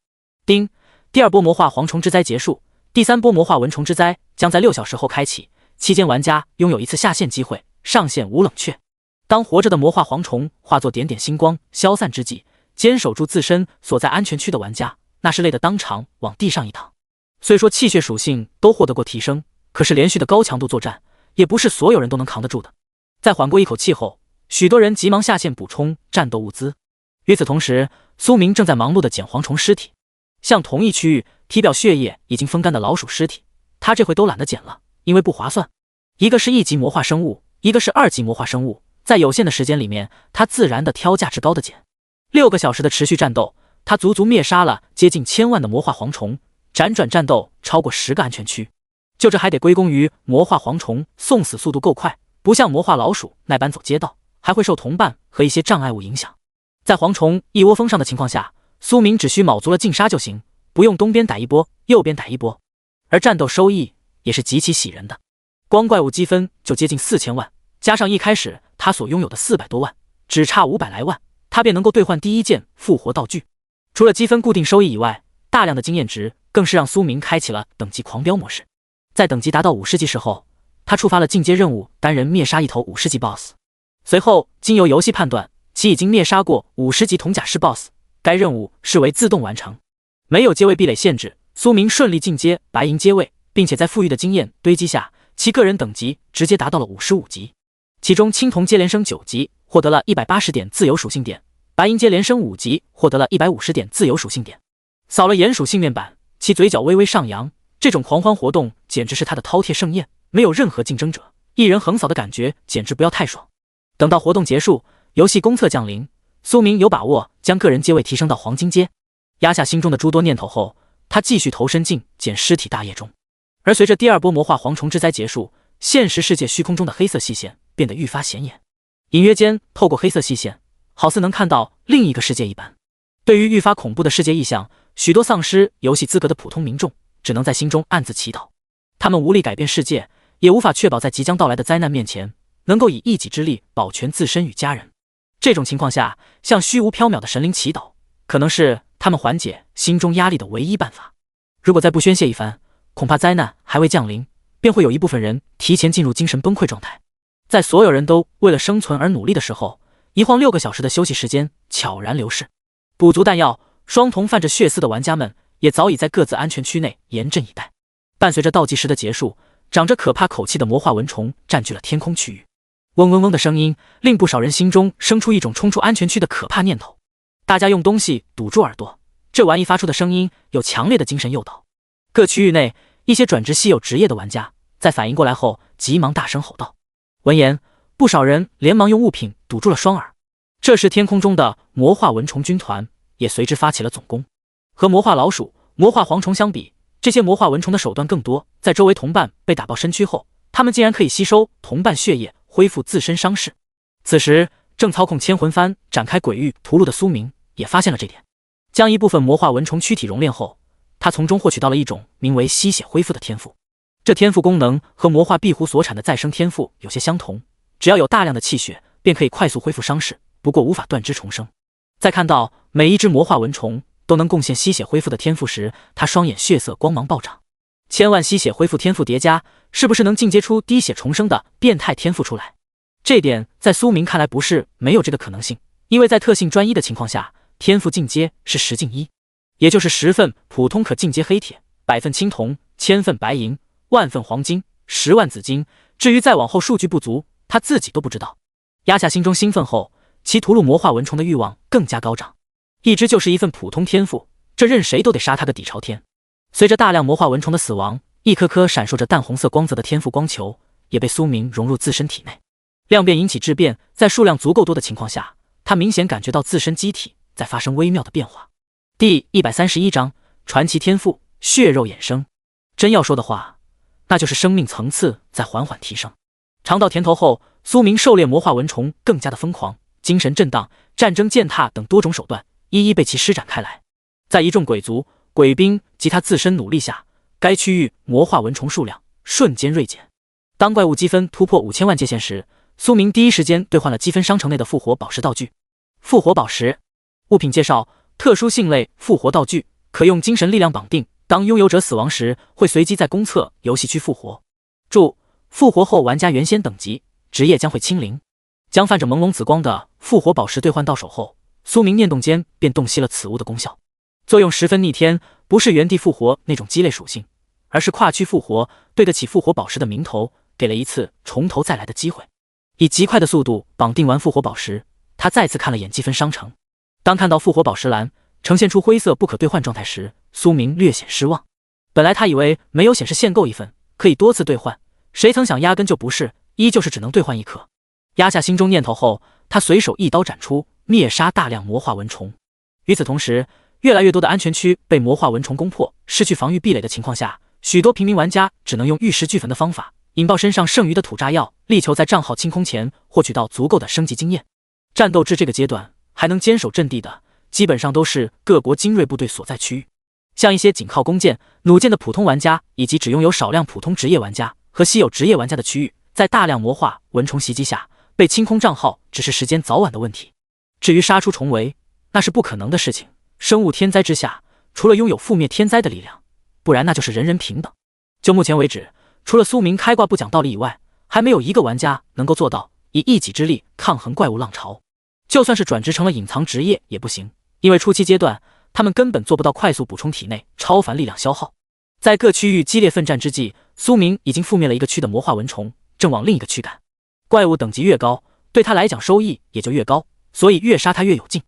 丁，第2波魔化蝗虫之灾结束，第3波魔化蚊虫之灾将在6小时后开启，期间玩家拥有一次下线机会，上线无冷却。当活着的魔化蝗虫化作点点星光消散之际，坚守住自身所在安全区的玩家，那是累得当场往地上一躺。虽说气血属性都获得过提升，可是连续的高强度作战也不是所有人都能扛得住的。在缓过一口气后，许多人急忙下线补充战斗物资。与此同时，苏明正在忙碌地捡蝗虫尸体。像同一区域体表血液已经风干的老鼠尸体，他这回都懒得捡了，因为不划算。一个是1级魔化生物，一个是2级魔化生物，在有限的时间里面，他自然的挑价值高的捡。6个小时的持续战斗，他足足灭杀了接近1000万的魔化蝗虫，辗转战斗超过10个安全区。就这还得归功于魔化蝗虫送死速度够快，不像魔化老鼠耐搬走街道，还会受同伴和一些障碍物影响。在蝗虫一窝蜂上的情况下，苏明只需卯足了劲杀就行，不用东边逮一波，右边逮一波。而战斗收益也是极其喜人的，光怪物积分就接近4000万，加上一开始他所拥有的400多万，只差500来万，他便能够兑换第1件复活道具。除了积分固定收益以外，大量的经验值更是让苏明开启了等级狂飙模式。在等级达到50级时候，他触发了进阶任务，单人灭杀一头50级 BOSS。随后经由游戏判断，其已经灭杀过50级铜甲士 BOSS， 该任务视为自动完成。没有阶位壁垒限制，苏明顺利进阶白银阶位，并且在富裕的经验堆积下，其个人等级直接达到了55级。其中青铜阶连升9级，获得了180点自由属性点，白银阶连升5级，获得了150点自由属性点。扫了炎属性面板，其嘴角微微上扬，这种狂欢活动简直是他的饕餮盛宴，没有任何竞争者，一人横扫的感觉简直不要太爽。等到活动结束，游戏公测降临，苏明有把握将个人阶位提升到黄金阶。压下心中的诸多念头后，他继续投身进捡尸体大业中。而随着第二波魔化蝗虫之灾结束，现实世界虚空中的黑色细线变得愈发显眼。隐约间，透过黑色细线，好似能看到另一个世界一般。对于愈发恐怖的世界意象，许多丧失游戏资格的普通民众只能在心中暗自祈祷。他们无力改变世界，也无法确保在即将到来的灾难面前能够以一己之力保全自身与家人。这种情况下，向虚无缥缈的神灵祈祷，可能是他们缓解心中压力的唯一办法。如果再不宣泄一番，恐怕灾难还未降临，便会有一部分人提前进入精神崩溃状态。在所有人都为了生存而努力的时候，一晃6个小时的休息时间悄然流逝。补足弹药，双瞳泛着血丝的玩家们也早已在各自安全区内严阵以待。伴随着倒计时的结束，长着可怕口气的魔化蚊虫占据了天空区域。嗡嗡嗡的声音令不少人心中生出一种冲出安全区的可怕念头。大家用东西堵住耳朵，这玩意发出的声音有强烈的精神诱导。各区域内一些转职稀有职业的玩家在反应过来后，急忙大声吼道。闻言，不少人连忙用物品堵住了双耳。这时天空中的魔化蚊虫军团也随之发起了总攻。和魔化老鼠、魔化蝗虫相比，这些魔化蚊虫的手段更多。在周围同伴被打爆身躯后，他们竟然可以吸收同伴血液，恢复自身伤势。此时正操控千魂幡展开鬼域屠戮的苏明也发现了这点，将一部分魔化蚊虫躯体熔炼后，他从中获取到了一种名为吸血恢复的天赋。这天赋功能和魔化壁虎所产的再生天赋有些相同，只要有大量的气血，便可以快速恢复伤势，不过无法断肢重生。在看到每一只魔化蚊虫都能贡献吸血恢复的天赋时，他双眼血色光芒暴涨。千万吸血恢复天赋叠加，是不是能进阶出滴血重生的变态天赋出来？这点在苏明看来不是没有这个可能性，因为在特性专一的情况下，天赋进阶是10进1，也就是10份普通可进阶黑铁，100份青铜，1000份白银，10000份黄金，10万紫金。至于再往后数据不足，他自己都不知道。压下心中兴奋后，其屠戮魔化蚊虫的欲望更加高涨。一只就是一份普通天赋，这任谁都得杀他个底朝天。随着大量魔化蚊虫的死亡，一颗颗闪烁着淡红色光泽的天赋光球也被苏明融入自身体内。量变引起质变，在数量足够多的情况下，他明显感觉到自身机体在发生微妙的变化。第131章传奇天赋血肉衍生。真要说的话，那就是生命层次在缓缓提升。尝到甜头后，苏明狩猎魔化蚊虫更加的疯狂，精神震荡、战争践踏等多种手段一一被其施展开来。在一众鬼族、鬼兵及他自身努力下，该区域魔化蚊虫数量瞬间锐减。当怪物积分突破5000万界限时，苏明第一时间兑换了积分商城内的复活宝石道具。复活宝石物品介绍：特殊性类复活道具，可用精神力量绑定，当拥有者死亡时，会随机在公测游戏区复活。注：复活后玩家原先等级、职业将会清零。将泛着朦胧紫光的复活宝石兑换到手后，苏明念动间便洞悉了此物的功效。作用十分逆天，不是原地复活那种鸡肋属性，而是跨区复活，对得起复活宝石的名头，给了一次从头再来的机会。以极快的速度绑定完复活宝石，他再次看了眼积分商城。当看到复活宝石栏呈现出灰色不可兑换状态时，苏明略显失望。本来他以为没有显示限购一份，可以多次兑换，谁曾想压根就不是，依旧是只能兑换一颗。压下心中念头后，他随手一刀斩出，灭杀大量魔化蚊虫。与此同时，越来越多的安全区被魔化蚊虫攻破，失去防御壁垒的情况下，许多平民玩家只能用玉石俱焚的方法引爆身上剩余的土炸药，力求在账号清空前获取到足够的升级经验。战斗至这个阶段还能坚守阵地的，基本上都是各国精锐部队所在区域。像一些仅靠弓箭、弩箭的普通玩家，以及只拥有少量普通职业玩家和稀有职业玩家的区域，在大量魔化蚊虫袭击下被清空账号只是时间早晚的问题。至于杀出重围，那是不可能的事情。生物天灾之下，除了拥有覆灭天灾的力量，不然那就是人人平等。就目前为止，除了苏明开挂不讲道理以外，还没有一个玩家能够做到以一己之力抗衡怪物浪潮。就算是转职成了隐藏职业也不行，因为初期阶段他们根本做不到快速补充体内超凡力量消耗。在各区域激烈奋战之际，苏明已经覆灭了一个区的魔化蚊虫，正往另一个区赶。怪物等级越高，对他来讲收益也就越高，所以越杀他越有劲。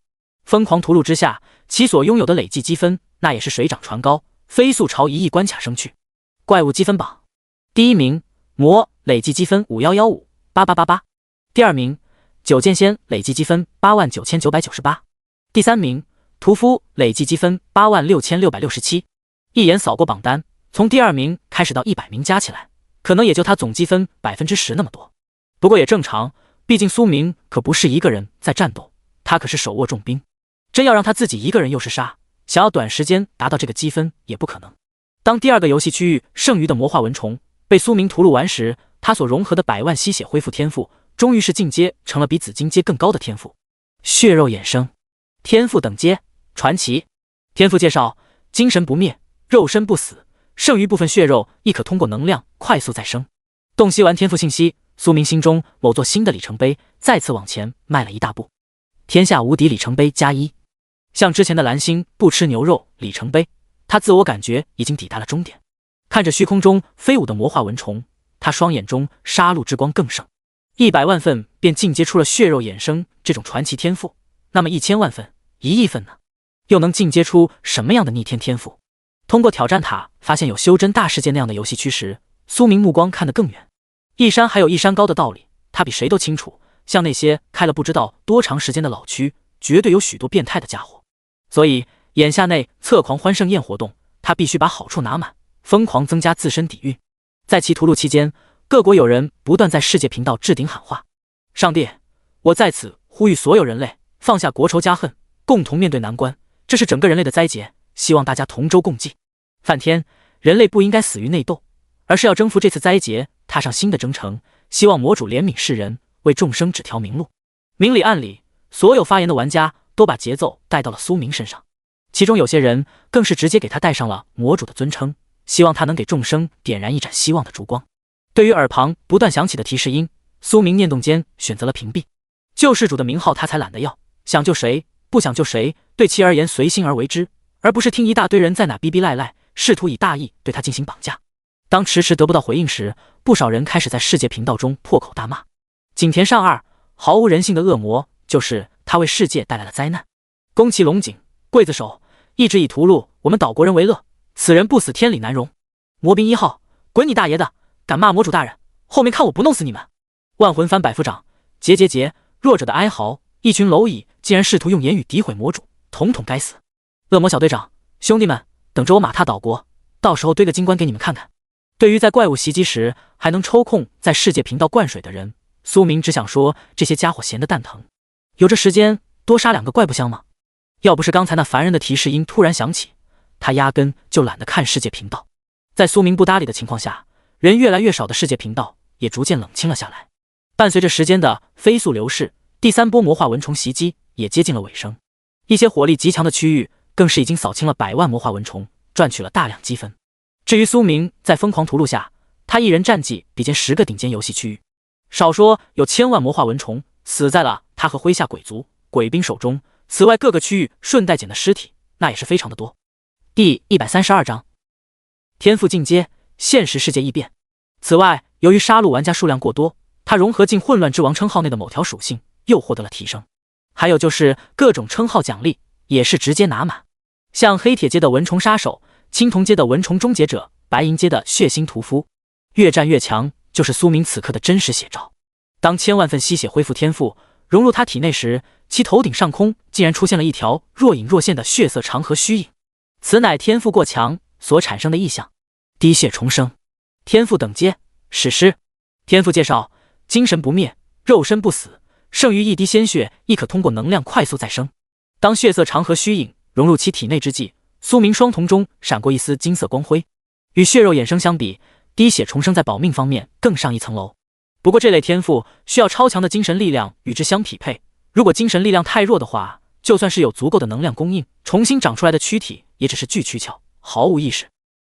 疯狂屠戮之下，其所拥有的累计积分那也是水涨船高，飞速朝1亿关卡升去。怪物积分榜，第一名魔累计积分51158888，第二名九剑仙累计积分89998，第三名屠夫累计积分86667。一眼扫过榜单，从第二名开始到100名加起来，可能也就他总积分10%那么多。不过也正常，毕竟苏明可不是一个人在战斗，他可是手握重兵，真要让他自己一个人又是杀，想要短时间达到这个积分也不可能。当第二个游戏区域剩余的魔化蚊虫被苏明屠戮完时，他所融合的100万吸血恢复天赋终于是进阶成了比紫金阶更高的天赋——血肉衍生。天赋等阶传奇。天赋介绍：精神不灭，肉身不死，剩余部分血肉亦可通过能量快速再生。洞悉完天赋信息，苏明心中某座新的里程碑再次往前迈了一大步。天下无敌里程碑+1，像之前的蓝星不吃牛肉里程碑，他自我感觉已经抵达了终点。看着虚空中飞舞的魔化蚊虫，他双眼中杀戮之光更盛。100万份便进阶出了血肉衍生这种传奇天赋，那么1000万份、1亿份呢？又能进阶出什么样的逆天天赋？通过挑战塔发现有修真大世界那样的游戏区时，苏明目光看得更远。一山还有一山高的道理，他比谁都清楚。像那些开了不知道多长时间的老区，绝对有许多变态的家伙。所以眼下内测狂欢盛宴活动，他必须把好处拿满，疯狂增加自身底蕴。在其屠戮期间，各国友人不断在世界频道置顶喊话：上帝，我在此呼吁所有人类放下国仇家恨，共同面对难关，这是整个人类的灾劫，希望大家同舟共济。梵天，人类不应该死于内斗，而是要征服这次灾劫，踏上新的征程，希望魔主怜悯世人，为众生指条明路。明里暗里，所有发言的玩家都把节奏带到了苏明身上，其中有些人更是直接给他带上了魔主的尊称，希望他能给众生点燃一盏希望的烛光。对于耳旁不断响起的提示音，苏明念动间选择了屏蔽。救世主的名号他才懒得要，想救谁不想救谁，对其而言随心而为之，而不是听一大堆人在那逼逼赖赖，试图以大义对他进行绑架。当迟迟得不到回应时，不少人开始在世界频道中破口大骂景田上二毫无人性的恶魔，就是他为世界带来了灾难。宫崎龙井刽子手一直以屠戮我们岛国人为乐，此人不死天理难容。魔兵1号，滚你大爷的，敢骂魔主大人，后面看我不弄死你们。万魂番百夫长结弱者的哀嚎，一群蝼蚁竟然试图用言语诋毁魔主，统统该死。恶魔小队长，兄弟们，等着我马踏岛国，到时候堆个金棺给你们看看。对于在怪物袭击时还能抽空在世界频道灌水的人，苏明只想说这些家伙闲得蛋疼，有这时间多杀2个怪不香吗？要不是刚才那烦人的提示音突然响起，他压根就懒得看世界频道。在苏明不搭理的情况下，人越来越少的世界频道也逐渐冷清了下来。伴随着时间的飞速流逝，第3波魔化蚊虫袭击也接近了尾声。一些火力极强的区域更是已经扫清了100万魔化蚊虫，赚取了大量积分。至于苏明，在疯狂屠戮下，他一人战绩比肩10个顶尖游戏区域，少说有1000万魔化蚊虫死在了他和麾下鬼族、鬼兵手中。此外，各个区域顺带捡的尸体那也是非常的多。第132章，天赋进阶，现实世界异变。此外，由于杀戮玩家数量过多，他融合进混乱之王称号内的某条属性又获得了提升。还有就是各种称号奖励也是直接拿满，像黑铁阶的蚊虫杀手、青铜阶的蚊虫终结者、白银阶的血腥屠夫，越战越强就是苏明此刻的真实写照。当1000万份吸血恢复天赋融入他体内时，其头顶上空竟然出现了一条若隐若现的血色长河虚影，此乃天赋过强所产生的异象。滴血重生，天赋等阶史诗。天赋介绍：精神不灭，肉身不死，剩余一滴鲜血亦可通过能量快速再生。当血色长河虚影融入其体内之际，苏明双瞳中闪过一丝金色光辉。与血肉衍生相比，滴血重生在保命方面更上一层楼。不过这类天赋需要超强的精神力量与之相匹配，如果精神力量太弱的话，就算是有足够的能量供应，重新长出来的躯体也只是巨躯壳，毫无意识。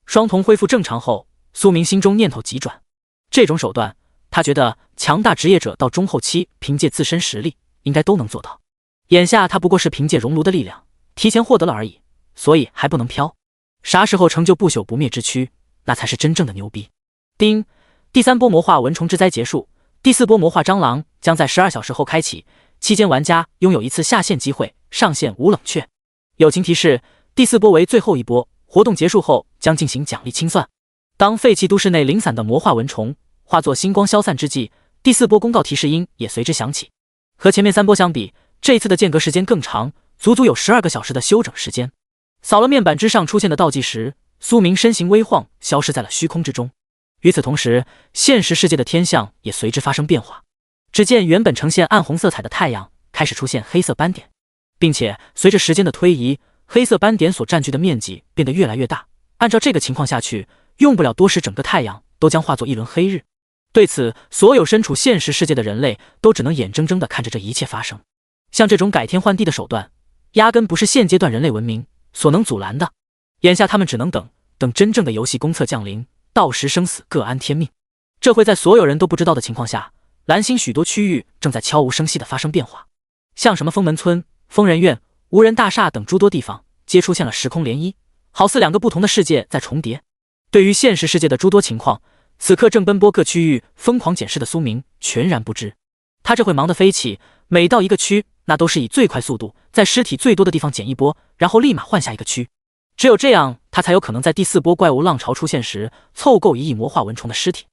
双瞳恢复正常后，苏明心中念头急转，这种手段他觉得强大职业者到中后期凭借自身实力应该都能做到。眼下他不过是凭借熔炉的力量提前获得了而已，所以还不能飘。啥时候成就不朽不灭之躯，那才是真正的牛逼。丁，第3波魔化蚊虫之灾结束，第4波魔化蟑螂将在12小时后开启，期间玩家拥有一次下线机会，上线无冷却。友情提示：第4波为最后一波，活动结束后将进行奖励清算。当废弃都市内零散的魔化蚊虫化作星光消散之际，第4波公告提示音也随之响起。和前面3波相比，这一次的间隔时间更长，足足有12个小时的休整时间。扫了面板之上出现的倒计时，苏明身形微晃，消失在了虚空之中。与此同时，现实世界的天象也随之发生变化。只见原本呈现暗红色彩的太阳开始出现黑色斑点，并且随着时间的推移，黑色斑点所占据的面积变得越来越大。按照这个情况下去，用不了多时，整个太阳都将化作一轮黑日。对此，所有身处现实世界的人类都只能眼睁睁地看着这一切发生。像这种改天换地的手段，压根不是现阶段人类文明所能阻拦的。眼下他们只能等真正的游戏公测降临，到时生死各安天命。这会在所有人都不知道的情况下，蓝星许多区域正在悄无声息地发生变化，像什么封门村、疯人院、无人大厦等诸多地方皆出现了时空涟漪，好似2个不同的世界在重叠。对于现实世界的诸多情况，此刻正奔波各区域疯狂检视的苏明全然不知。他这会忙得飞起，每到一个区，那都是以最快速度在尸体最多的地方捡一波，然后立马换下一个区。只有这样，他才有可能在第4波怪物浪潮出现时凑够1亿魔化蚊虫的尸体。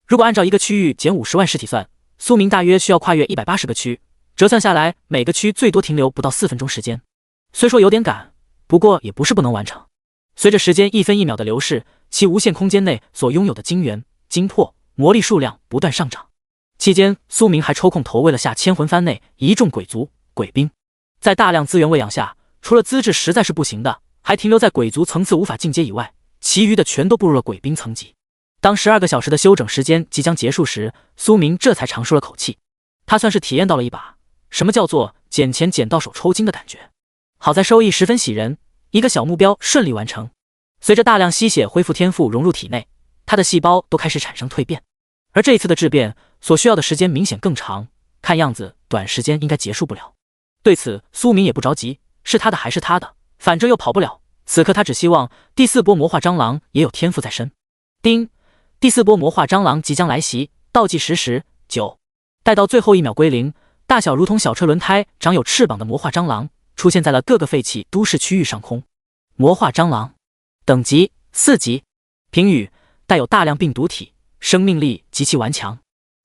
如果按照一个区域减50万尸体算，苏明大约需要跨越180个区，折算下来，每个区最多停留不到4分钟时间。虽说有点赶，不过也不是不能完成。随着时间一分一秒的流逝，其无限空间内所拥有的晶元、精魄、魔力数量不断上涨。期间，苏明还抽空投喂了下千魂幡内一众鬼族、鬼兵。在大量资源喂养下，除了资质实在是不行的，还停留在鬼族层次无法进阶以外，其余的全都步入了鬼兵层级。当12个小时的休整时间即将结束时，苏明这才长舒了口气。他算是体验到了一把什么叫做捡钱捡到手抽筋的感觉。好在收益十分喜人，一个小目标顺利完成。随着大量吸血恢复天赋融入体内，他的细胞都开始产生蜕变。而这一次的质变所需要的时间明显更长，看样子短时间应该结束不了。对此，苏明也不着急，是他的还是他的，反正又跑不了。此刻他只希望第4波魔化蟑螂也有天赋在身。叮！第4波魔化蟑螂即将来袭，倒计时时9。待到最后1秒归零，大小如同小车轮胎、长有翅膀的魔化蟑螂出现在了各个废弃都市区域上空。魔化蟑螂等级4级，评语：带有大量病毒体，生命力极其顽强。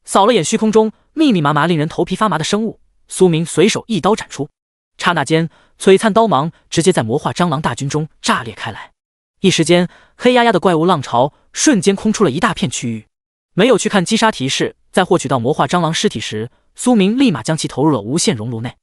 扫了眼虚空中密密麻麻令人头皮发麻的生物，苏明随手一刀斩出，刹那间璀璨刀芒直接在魔化蟑螂大军中炸裂开来。一时间，黑压压的怪物浪潮瞬间空出了一大片区域。没有去看击杀提示，在获取到魔化蟑螂尸体时，苏明立马将其投入了无限熔炉内。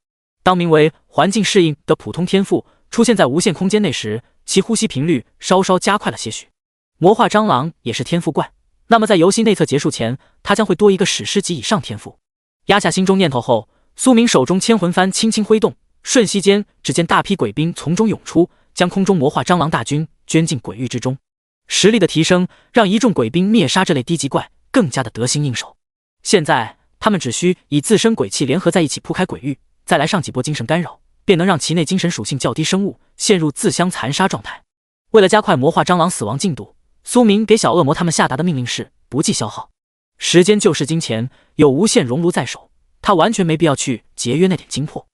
当名为环境适应的普通天赋出现在无限空间内时，其呼吸频率稍稍加快了些许。魔化蟑螂也是天赋怪，那么在游戏内测结束前，它将会多一个史诗级以上天赋。压下心中念头后，苏明手中千魂幡轻轻挥动，瞬息间，只见大批鬼兵从中涌出，将空中魔化蟑螂大军捐进鬼域之中。实力的提升让一众鬼兵灭杀这类低级怪更加的得心应手。现在他们只需以自身鬼气联合在一起铺开鬼域，再来上几波精神干扰，便能让其内精神属性较低生物陷入自相残杀状态。为了加快魔化蟑螂死亡进度，苏明给小恶魔他们下达的命令是不计消耗。时间就是金钱，有无限熔炉在手，他完全没必要去节约那点精魄。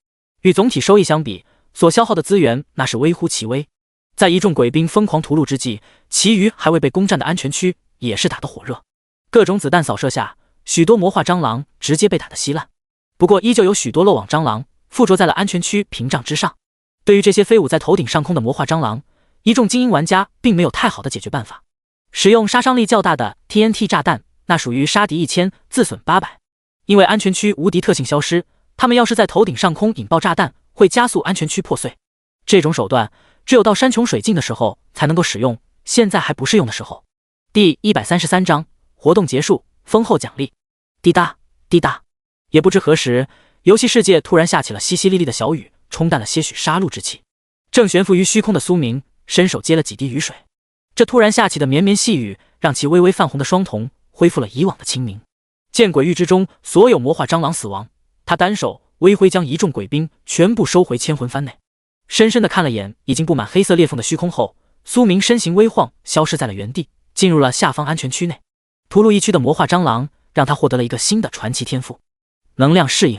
与总体收益相比，所消耗的资源那是微乎其微。在一众鬼兵疯狂屠戮之际，其余还未被攻占的安全区也是打得火热。各种子弹扫射下，许多魔化蟑螂直接被打得稀烂。不过依旧有许多漏网蟑螂附着在了安全区屏障之上。对于这些飞舞在头顶上空的魔化蟑螂，一众精英玩家并没有太好的解决办法。使用杀伤力较大的 TNT 炸弹，那属于杀敌1000自损800。因为安全区无敌特性消失，他们要是在头顶上空引爆炸弹，会加速安全区破碎。这种手段只有到山穷水尽的时候才能够使用，现在还不是用的时候。第133章活动结束，丰厚奖励。滴答滴答，也不知何时，游戏世界突然下起了淅淅沥沥的小雨，冲淡了些许杀戮之气。正悬浮于虚空的苏明伸手接了几滴雨水，这突然下起的绵绵细雨让其微微泛红的双瞳恢复了以往的清明。见鬼域之中所有魔化蟑螂死亡，他单手微挥将一众鬼兵全部收回千魂幡内。深深地看了眼已经布满黑色裂缝的虚空后，苏明身形微晃，消失在了原地，进入了下方安全区内。屠戮一区的魔化蟑螂让他获得了一个新的传奇天赋——能量适应。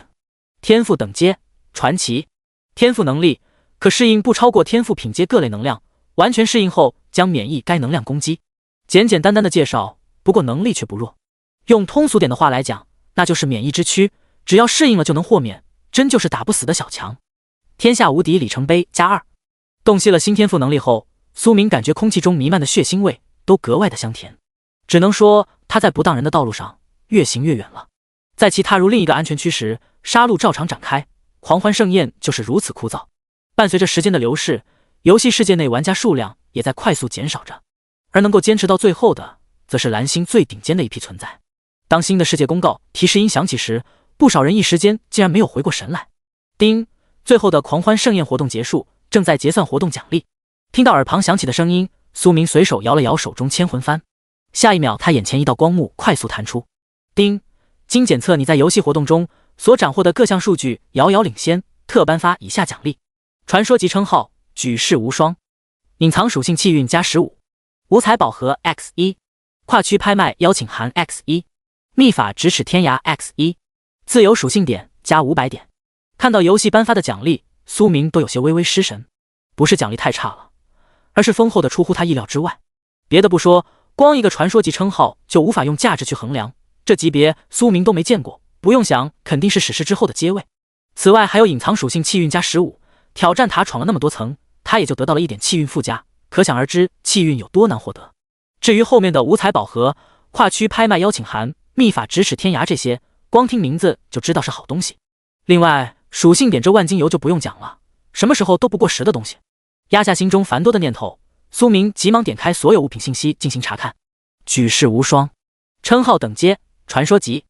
天赋等阶传奇，天赋能力可适应不超过天赋品阶各类能量，完全适应后将免疫该能量攻击。简简单单的介绍，不过能力却不弱。用通俗点的话来讲，那就是免疫之躯，只要适应了就能豁免，真就是打不死的小强。天下无敌里程碑+2。洞悉了新天赋能力后，苏明感觉空气中弥漫的血腥味都格外的香甜，只能说他在不当人的道路上越行越远了。在其踏入另一个安全区时，杀戮照常展开，狂欢盛宴就是如此枯燥。伴随着时间的流逝，游戏世界内玩家数量也在快速减少着，而能够坚持到最后的，则是蓝星最顶尖的一批存在。当新的世界公告提示音响起时，不少人一时间竟然没有回过神来。叮，最后的狂欢盛宴活动结束，正在结算活动奖励。听到耳旁响起的声音，苏明随手摇了摇手中千魂幡，下一秒他眼前一道光幕快速弹出。叮，经检测你在游戏活动中所斩获的各项数据遥遥领先，特颁发以下奖励：传说级称号举世无双，隐藏属性气运+15，五彩宝盒 X1， 跨区拍卖邀请函 X1， 秘法咫尺天涯 X1， 自由属性点+500点。看到游戏颁发的奖励，苏明都有些微微失神，不是奖励太差了，而是丰厚的出乎他意料之外。别的不说，光一个传说级称号就无法用价值去衡量，这级别苏明都没见过，不用想肯定是史诗之后的阶位。此外还有隐藏属性气运+15，挑战塔闯了那么多层，他也就得到了一点气运附加，可想而知气运有多难获得。至于后面的五彩宝盒、跨区拍卖邀请函、秘法咫尺天涯这些，光听名字就知道是好东西。另外属性点这万金油就不用讲了，什么时候都不过时的东西。压下心中繁多的念头，苏明急忙点开所有物品信息进行查看。举世无双，称号等阶，传说级。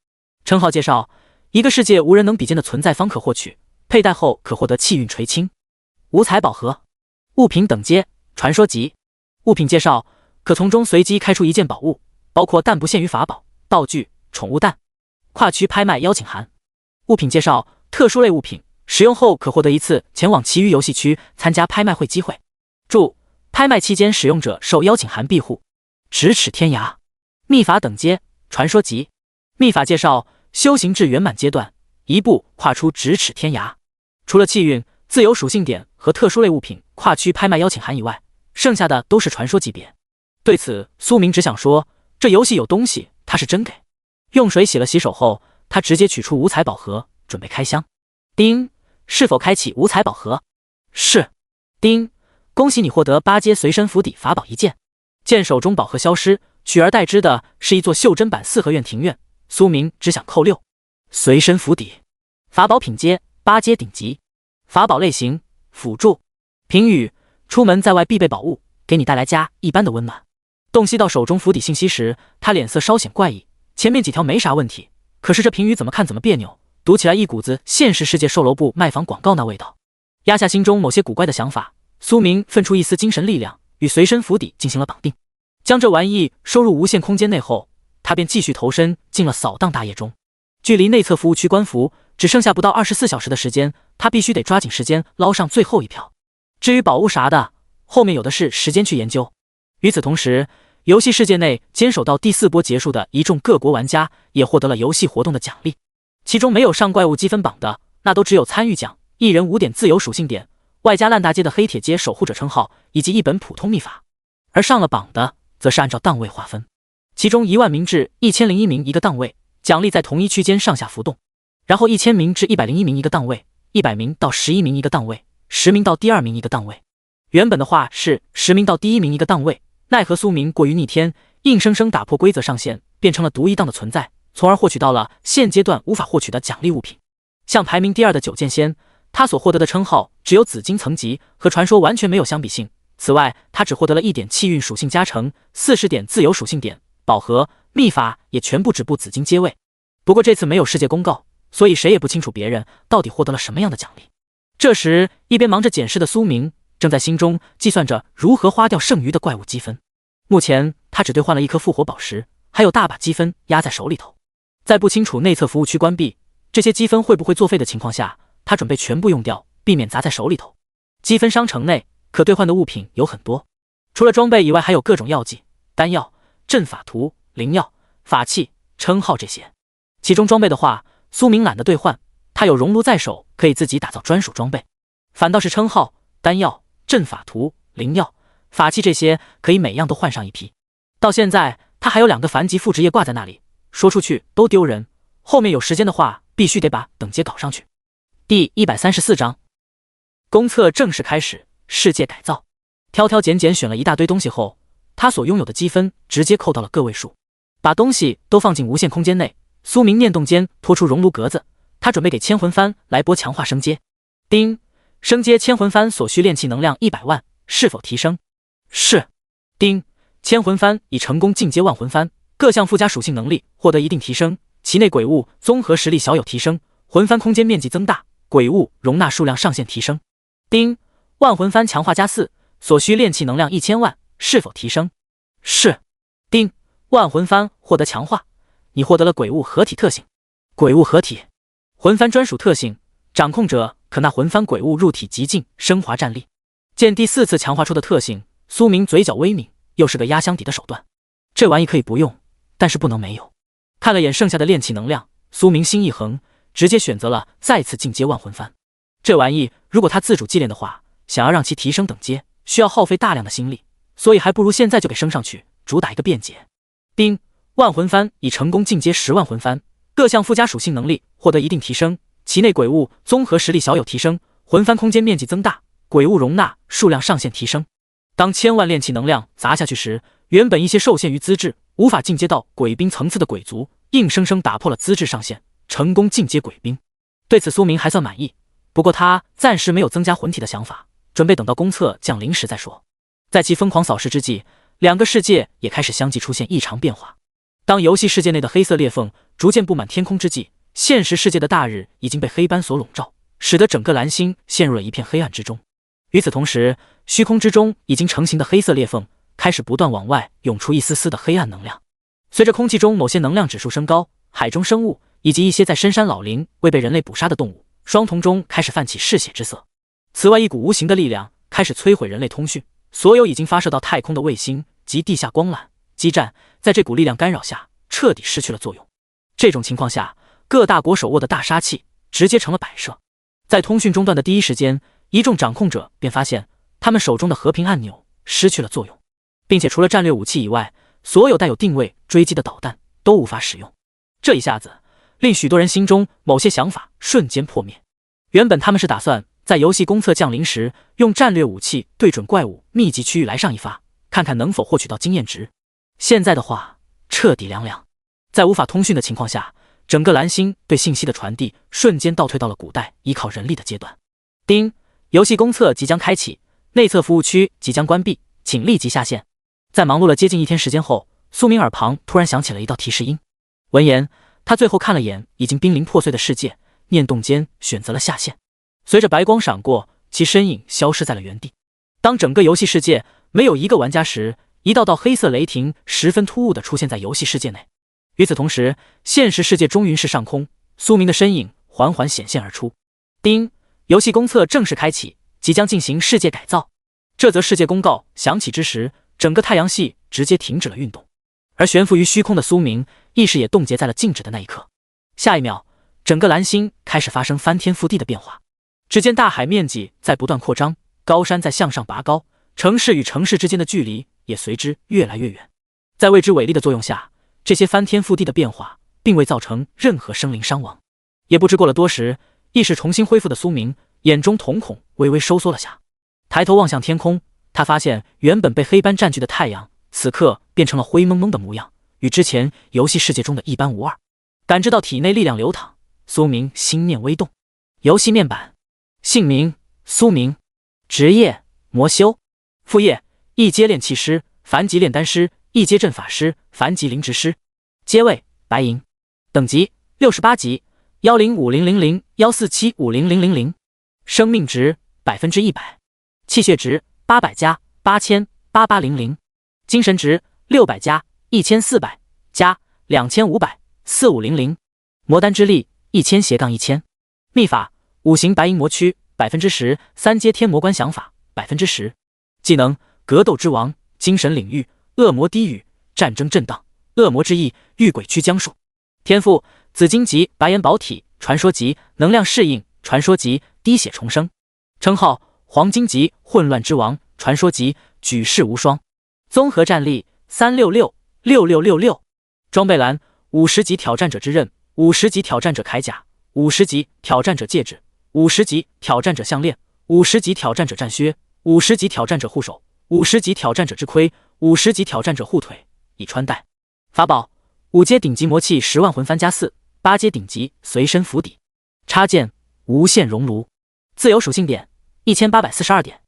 称号介绍：一个世界无人能比肩的存在方可获取，佩戴后可获得气运垂青。五彩宝盒，物品等阶，传说级。物品介绍：可从中随机开出一件宝物，包括但不限于法宝、道具、宠物蛋。跨区拍卖邀请函。物品介绍：特殊类物品，使用后可获得一次前往其余游戏区参加拍卖会机会。注：拍卖期间使用者受邀请函庇护。咫尺天涯，秘法等阶，传说级。秘法介绍：修行至圆满阶段，一步跨出咫尺天涯。除了气运、自由属性点和特殊类物品跨区拍卖邀请函以外，剩下的都是传说级别。对此苏明只想说，这游戏有东西他是真给。用水洗了洗手后，他直接取出五彩宝盒准备开箱。叮，是否开启五彩宝盒？是。叮，恭喜你获得8阶随身府邸法宝一件。见手中宝盒消失，取而代之的是一座袖珍版四合院庭院，苏明只想扣6。随身府邸，法宝品阶8阶顶级，法宝类型辅助。评语：出门在外必备宝物，给你带来家一般的温暖。洞悉到手中府邸信息时，他脸色稍显怪异，前面几条没啥问题，可是这评语怎么看怎么别扭，读起来一股子现实世界售楼部卖房广告那味道。压下心中某些古怪的想法，苏明分出一丝精神力量，与随身府邸进行了绑定。将这玩意收入无限空间内后，他便继续投身进了扫荡大业中。距离内测服务区关服只剩下不到24小时的时间，他必须得抓紧时间捞上最后一票。至于宝物啥的，后面有的是时间去研究。与此同时，游戏世界内坚守到第4波结束的一众各国玩家也获得了游戏活动的奖励，其中没有上怪物积分榜的，那都只有参与奖，1人5点自由属性点，外加烂大街的黑铁街守护者称号以及一本普通秘法。而上了榜的则是按照档位划分，其中1万名至1001名一个档位，奖励在同一区间上下浮动，然后1000名至101名一个档位，100名到11名一个档位，10名到第2名一个档位。原本的话是10名到第1名一个档位，奈何苏明过于逆天，硬生生打破规则上限，变成了独一档的存在，从而获取到了现阶段无法获取的奖励物品。像排名第2的九剑仙，他所获得的称号只有紫金层级，和传说完全没有相比性。此外，他只获得了1点气运属性加成，40点自由属性点，宝盒、秘法也全部止步紫金阶位。不过这次没有世界公告，所以谁也不清楚别人到底获得了什么样的奖励。这时，一边忙着检视的苏明正在心中计算着如何花掉剩余的怪物积分。目前他只兑换了1颗复活宝石，还有大把积分压在手里头。在不清楚内测服务区关闭，这些积分会不会作废的情况下，他准备全部用掉，避免砸在手里头。积分商城内可兑换的物品有很多，除了装备以外，还有各种药剂、丹药、阵法图、灵药、法器、称号这些。其中装备的话，苏明懒得兑换，他有熔炉在手，可以自己打造专属装备。反倒是称号、丹药、阵法图、灵药、法器这些，可以每样都换上一批。到现在他还有2个繁级复制页挂在那里，说出去都丢人，后面有时间的话必须得把等阶搞上去。第134章，公测正式开始，世界改造。挑挑拣拣选了一大堆东西后，他所拥有的积分直接扣到了个位数。把东西都放进无限空间内，苏明念动间拖出熔炉格子，他准备给千魂幡来波强化升阶。丁，升阶千魂幡所需炼气能量100万，是否提升？是。丁，千魂幡已成功进阶万魂幡，各项附加属性能力获得一定提升，其内鬼物综合实力小有提升，魂幡空间面积增大，鬼物容纳数量上限提升。丁，万魂幡强化加4，所需炼气能量1000万，是否提升？是。丁，万魂幡获得强化，你获得了鬼物合体特性。鬼物合体，魂幡专属特性，掌控者可纳魂幡鬼物入体极境升华战力。见第4次强化出的特性，苏明嘴角微抿，又是个压箱底的手段。这玩意可以不用，但是不能没有。看了眼剩下的炼气能量，苏明心一横，直接选择了再次进阶万魂幡。这玩意如果他自主祭炼的话，想要让其提升等阶，需要耗费大量的心力，所以还不如现在就给升上去，主打一个便捷。丁，万魂幡已成功进阶10万魂幡，各项附加属性能力获得一定提升，其内鬼物综合实力小有提升，魂幡空间面积增大，鬼物容纳数量上限提升。当1000万炼气能量砸下去时，原本一些受限于资质无法进阶到鬼兵层次的鬼族，硬生生打破了资质上限，成功进阶鬼兵。对此苏明还算满意，不过他暂时没有增加魂体的想法，准备等到公测降临时再说。在其疯狂扫视之际，2个世界也开始相继出现异常变化。当游戏世界内的黑色裂缝逐渐布满天空之际，现实世界的大日已经被黑斑所笼罩，使得整个蓝星陷入了一片黑暗之中。与此同时，虚空之中已经成型的黑色裂缝开始不断往外涌出一丝丝的黑暗能量。随着空气中某些能量指数升高，海中生物以及一些在深山老林未被人类捕杀的动物，双瞳中开始泛起嗜血之色。此外，一股无形的力量开始摧毁人类通讯，所有已经发射到太空的卫星及地下光缆、基站，在这股力量干扰下彻底失去了作用。这种情况下，各大国手握的大杀器直接成了摆设。在通讯中断的第一时间，一众掌控者便发现他们手中的和平按钮失去了作用，并且除了战略武器以外，所有带有定位追击的导弹都无法使用。这一下子令许多人心中某些想法瞬间破灭。原本他们是打算在游戏公测降临时用战略武器对准怪物密集区域来上一发，看看能否获取到经验值。现在的话彻底凉凉。在无法通讯的情况下，整个蓝星对信息的传递瞬间倒退到了古代依靠人力的阶段。丁，游戏公测即将开启，内测服务区即将关闭，请立即下线。在忙碌了接近1天时间后，苏明耳旁突然响起了一道提示音。闻言，他最后看了眼已经濒临破碎的世界，念动间选择了下线。随着白光闪过，其身影消失在了原地。当整个游戏世界没有一个玩家时，一道道黑色雷霆十分突兀地出现在游戏世界内。与此同时，现实世界中云市上空，苏明的身影缓缓显现而出。丁，游戏公测正式开启，即将进行世界改造。这则世界公告响起之时，整个太阳系直接停止了运动，而悬浮于虚空的苏明意识也冻结在了静止的那一刻。下一秒，整个蓝星开始发生翻天覆地的变化。只见大海面积在不断扩张，高山在向上拔高，城市与城市之间的距离也随之越来越远。在未知伟力的作用下，这些翻天覆地的变化并未造成任何生灵伤亡。也不知过了多时，意识重新恢复的苏明眼中瞳孔微微收缩了下，抬头望向天空，他发现原本被黑斑占据的太阳此刻变成了灰蒙蒙的模样，与之前游戏世界中的一般无二。感知到体内力量流淌，苏明心念微动。游戏面板，姓名苏明，职业魔修，副业一阶炼气师，凡级炼丹师，一阶阵法师，凡级灵职师，阶位白银，等级68级，10500014750000，生命值100%，气血值800加80008800，精神值600加1400加25004500，魔丹之力1000-1000，秘法五行白银魔躯10%，3阶天魔观想法10%，技能格斗之王，精神领域，恶魔低语，战争震荡，恶魔之翼，御鬼驱将术。天赋紫金级白岩宝体，传说级能量适应，传说级滴血重生。称号黄金级混乱之王，传说级举世无双。综合战力3666666。装备栏50级挑战者之刃，50级挑战者铠甲，50级挑战者戒指，50级挑战者项链，50级挑战者战靴，50级挑战者护手，50级挑战者之盔，50级挑战者护腿，以穿戴。法宝5阶顶级魔器10万魂幡加4，8阶顶级随身符底。插件无限熔炉。自由属性点1842点。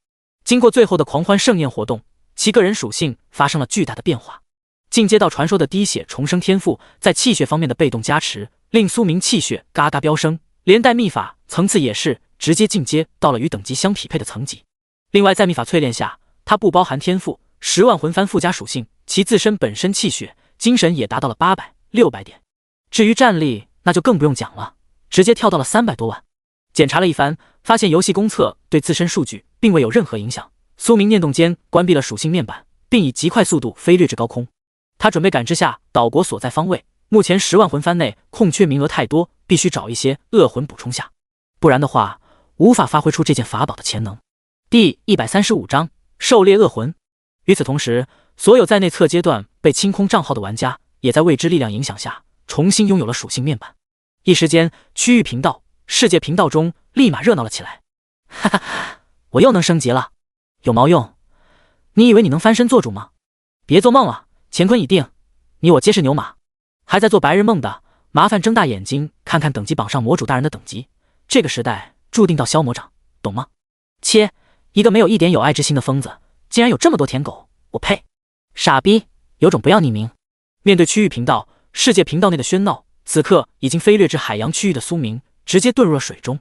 经过最后的狂欢盛宴活动，其个人属性发生了巨大的变化。进阶到传说的滴血重生天赋，在气血方面的被动加持，令苏明气血嘎嘎飙升，连带秘法层次也是直接进阶到了与等级相匹配的层级。另外在秘法淬炼下，它不包含天赋10万魂幡附加属性，其自身本身气血精神也达到了800、600点。至于战力那就更不用讲了，直接跳到了300多万。检查了一番，发现游戏公测对自身数据并未有任何影响。苏明念动间关闭了属性面板，并以极快速度飞掠至高空。他准备感知下岛国所在方位，目前10万魂幡内空缺名额太多，必须找一些恶魂补充下，不然的话无法发挥出这件法宝的潜能。第135章狩猎恶魂。与此同时，所有在内测阶段被清空账号的玩家也在未知力量影响下重新拥有了属性面板。一时间，区域频道、世界频道中立马热闹了起来。哈哈，我又能升级了，有毛用？你以为你能翻身做主吗？别做梦了，乾坤已定，你我皆是牛马。还在做白日梦的，麻烦睁大眼睛看看等级榜上魔主大人的等级。这个时代注定到消魔掌，懂吗？切，一个没有一点有爱之心的疯子，竟然有这么多舔狗，我呸！傻逼，有种不要匿名。面对区域频道、世界频道内的喧闹，此刻已经飞掠至海洋区域的苏明直接遁入了水中。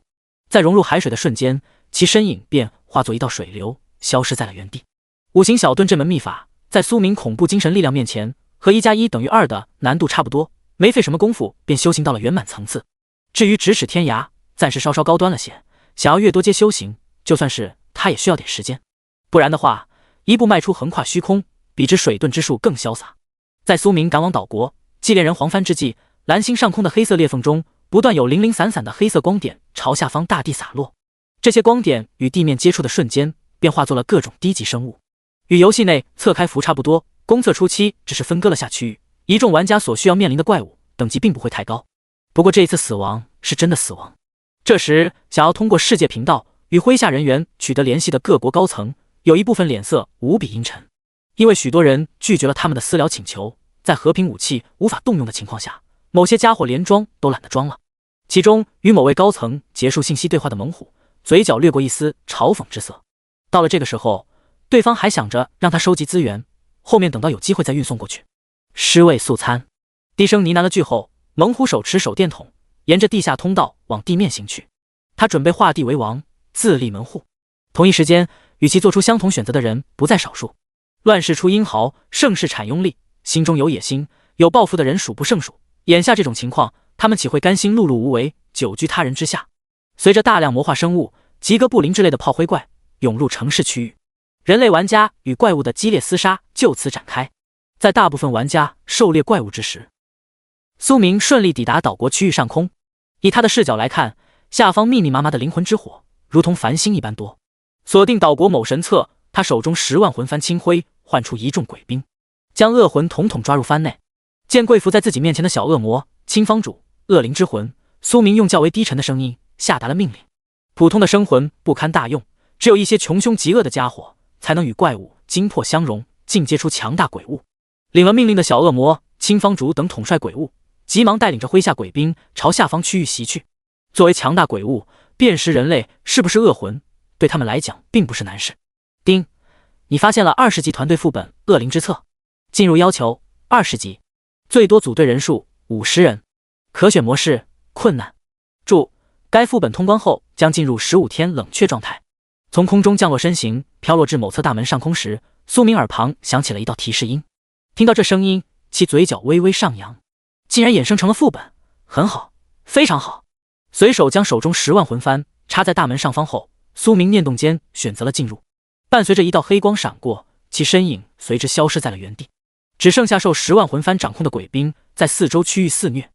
在融入海水的瞬间，其身影便化作一道水流，消失在了原地。五行小盾这门秘法在苏明恐怖精神力量面前，和1+1等于2的难度差不多，没费什么功夫便修行到了圆满层次。至于咫尺天涯，暂时稍稍高端了些，想要越多阶修行，就算是他也需要点时间。不然的话，一步迈出横跨虚空，比之水遁之术更潇洒。在苏明赶往岛国祭炼人黄帆之际，蓝星上空的黑色裂缝中不断有零零散散的黑色光点朝下方大地洒落。这些光点与地面接触的瞬间，便化作了各种低级生物。与游戏内测开服差不多，公测初期只是分割了下区域，一众玩家所需要面临的怪物等级并不会太高。不过这一次死亡是真的死亡。这时想要通过世界频道与麾下人员取得联系的各国高层，有一部分脸色无比阴沉，因为许多人拒绝了他们的私聊请求。在和平武器无法动用的情况下，某些家伙连装都懒得装了。其中与某位高层结束信息对话的猛虎，嘴角掠过一丝嘲讽之色。到了这个时候，对方还想着让他收集资源，后面等到有机会再运送过去。尸位素餐。低声呢喃了句后，猛虎手持手电筒，沿着地下通道往地面行去。他准备画地为王，自立门户。同一时间，与其做出相同选择的人不在少数。乱世出英豪，盛世产庸力，心中有野心、有抱负的人数不胜数。眼下这种情况，他们岂会甘心碌碌无为，久居他人之下？随着大量魔化生物、吉格布林之类的炮灰怪涌入城市区域，人类玩家与怪物的激烈厮杀就此展开。在大部分玩家狩猎怪物之时，苏明顺利抵达岛国区域上空。以他的视角来看，下方密密麻麻的灵魂之火如同繁星一般多。锁定岛国某神策，他手中10万魂幡轻挥，唤出一众鬼兵，将恶魂统统抓入幡内。见跪伏在自己面前的小恶魔、青方主、恶灵之魂，苏明用较为低沉的声音下达了命令。普通的生魂不堪大用，只有一些穷凶极恶的家伙才能与怪物精魄相融，进阶出强大鬼物。领了命令的小恶魔、青方主等统帅鬼物，急忙带领着麾下鬼兵朝下方区域袭去。作为强大鬼物，辨识人类是不是恶魂，对他们来讲并不是难事。丁，你发现了20级团队副本恶灵之册，进入要求20级，最多组队人数50人，可选模式困难。注：该副本通关后将进入15天冷却状态。从空中降落身形，飘落至某侧大门上空时，苏明耳旁响起了一道提示音。听到这声音，其嘴角微微上扬，竟然衍生成了副本，很好，非常好。随手将手中10万魂幡插在大门上方后，苏明念动间选择了进入。伴随着一道黑光闪过，其身影随之消失在了原地，只剩下受10万魂幡掌控的鬼兵在四周区域肆虐。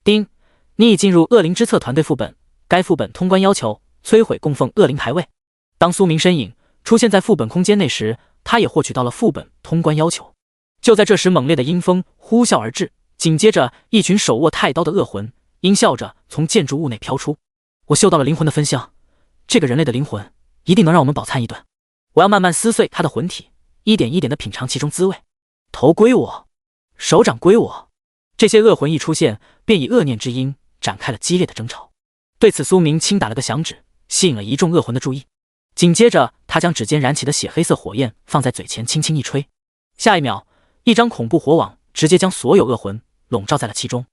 丁，你已进入恶灵之册团队副本，该副本通关要求摧毁供奉恶灵牌位。当苏明身影出现在副本空间内时，他也获取到了副本通关要求。就在这时，猛烈的阴风呼啸而至，紧接着一群手握太刀的恶魂阴笑着从建筑物内飘出。我嗅到了灵魂的芬香，这个人类的灵魂一定能让我们饱餐一顿。我要慢慢撕碎他的魂体，一点一点地品尝其中滋味。头归我，手掌归我。这些恶魂一出现，便以恶念之音展开了激烈的争吵。对此，苏明轻打了个响指，吸引了一众恶魂的注意。紧接着，他将指尖燃起的血黑色火焰放在嘴前，轻轻一吹，下一秒，一张恐怖火网直接将所有恶魂笼罩在了其中。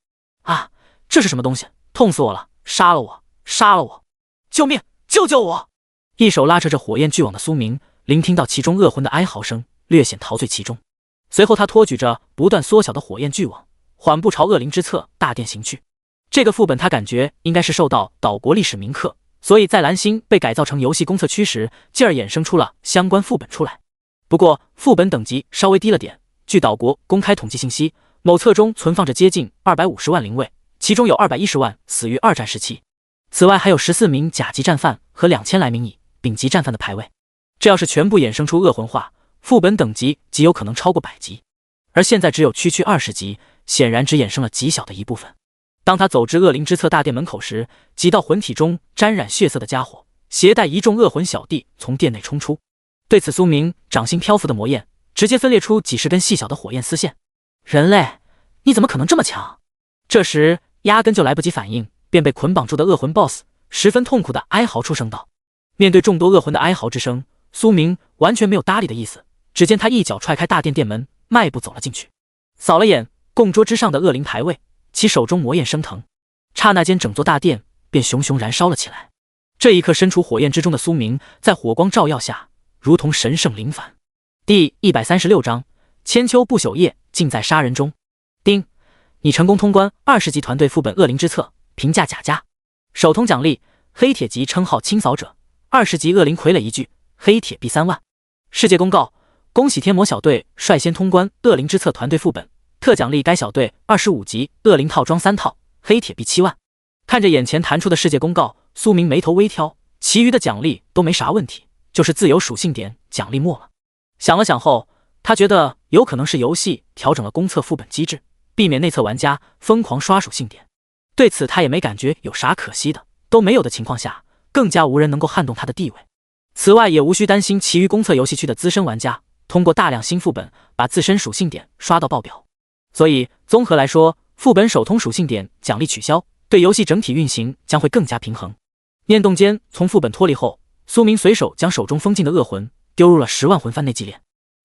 啊，这是什么东西？痛死我了！杀了我！杀了我！救命！救救我！一手拉扯着火焰巨网的苏明，聆听到其中恶魂的哀嚎声，略显陶醉其中。随后，他托举着不断缩小的火焰巨网，缓步朝恶灵之侧大殿行去。这个副本他感觉应该是受到岛国历史铭刻，所以在蓝星被改造成游戏公测区时，进而衍生出了相关副本出来。不过副本等级稍微低了点，据岛国公开统计信息，某册中存放着接近250万灵位，其中有210万死于二战时期。此外还有14名甲级战犯和2000来名乙、丙级战犯的排位。这要是全部衍生出恶魂化，副本等级极有可能超过100级。而现在只有区20级，显然只衍生了极小的一部分。当他走至恶灵之侧大殿门口时，几道魂体中沾染血色的家伙携带一众恶魂小弟从殿内冲出。对此，苏明掌心漂浮的魔焰直接分裂出几十根细小的火焰丝线。人类，你怎么可能这么强？这时压根就来不及反应，便被捆绑住的恶魂 BOSS 十分痛苦的哀嚎出声道。面对众多恶魂的哀嚎之声，苏明完全没有搭理的意思。只见他一脚踹开大殿殿门，迈步走了进去，扫了眼供桌之上的恶灵牌位，其手中魔焰升腾，刹那间整座大殿便熊熊燃烧了起来。这一刻，身处火焰之中的苏明在火光照耀下如同神圣临凡。第136章千秋不朽夜，尽在杀人中。丁，你成功通关20级团队副本恶灵之册，评价甲加，首通奖励黑铁级称号清扫者，20级恶灵傀儡一具，黑铁币3万。世界公告，恭喜天魔小队率先通关恶灵之册团队副本，特奖励该小队25级恶灵套装3套，黑铁币7万。看着眼前弹出的世界公告，苏明眉头微挑，其余的奖励都没啥问题，就是自由属性点奖励没了。想了想后，他觉得有可能是游戏调整了公测副本机制，避免内测玩家疯狂刷属性点。对此他也没感觉有啥可惜的，都没有的情况下，更加无人能够撼动他的地位。此外也无需担心其余公测游戏区的资深玩家通过大量新副本把自身属性点刷到爆表。所以综合来说，副本首通属性点奖励取消，对游戏整体运行将会更加平衡。念动间从副本脱离后，苏明随手将手中封禁的恶魂丢入了10万魂幡内祭炼。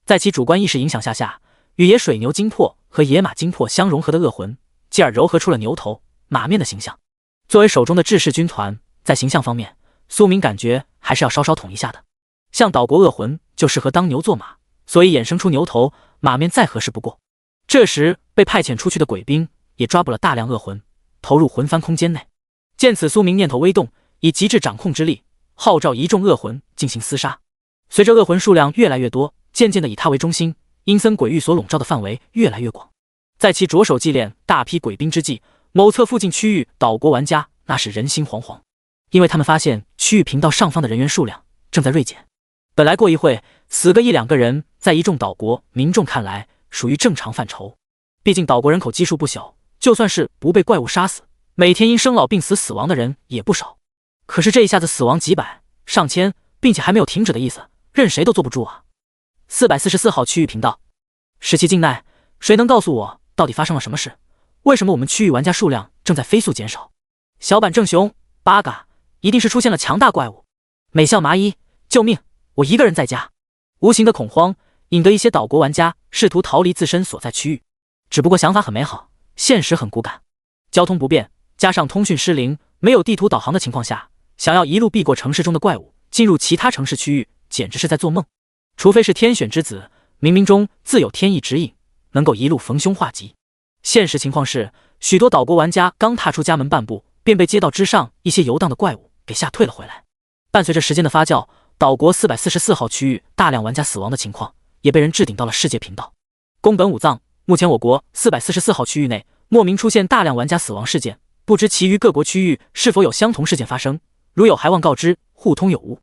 在其主观意识影响下，与野水牛精魄和野马精魄相融合的恶魂，继而糅合出了牛头马面的形象。作为手中的志士军团，在形象方面，苏明感觉还是要稍稍统一下的。像岛国恶魂就适合当牛做马，所以衍生出牛头马面再合适不过。这时被派遣出去的鬼兵也抓捕了大量恶魂，投入魂幡空间内。见此，苏明念头微动，以极致掌控之力号召一众恶魂进行厮杀。随着恶魂数量越来越多，渐渐的以他为中心，阴森鬼域所笼罩的范围越来越广。在其着手祭炼大批鬼兵之际，某侧附近区域岛国玩家那是人心惶惶，因为他们发现区域频道上方的人员数量正在锐减。本来过一会死个1-2个人，在一众岛国民众看来属于正常范畴，毕竟岛国人口基数不小，就算是不被怪物杀死，每天因生老病死死亡的人也不少。可是这一下子死亡几百上千，并且还没有停止的意思，任谁都坐不住啊。444号区域频道17境内，谁能告诉我到底发生了什么事？为什么我们区域玩家数量正在飞速减少？小板正雄八嘎，一定是出现了强大怪物。美笑麻衣，救命，我一个人在家。无形的恐慌引得一些岛国玩家试图逃离自身所在区域，只不过想法很美好，现实很骨感。交通不便，加上通讯失灵，没有地图导航的情况下，想要一路避过城市中的怪物，进入其他城市区域，简直是在做梦。除非是天选之子，冥冥中自有天意指引，能够一路逢凶化吉。现实情况是，许多岛国玩家刚踏出家门半步，便被街道之上一些游荡的怪物给吓退了回来。伴随着时间的发酵，岛国444号区域大量玩家死亡的情况也被人置顶到了世界频道。宫本武藏，目前我国444号区域内莫名出现大量玩家死亡事件，不知其余各国区域是否有相同事件发生，如有还望告知，互通有无。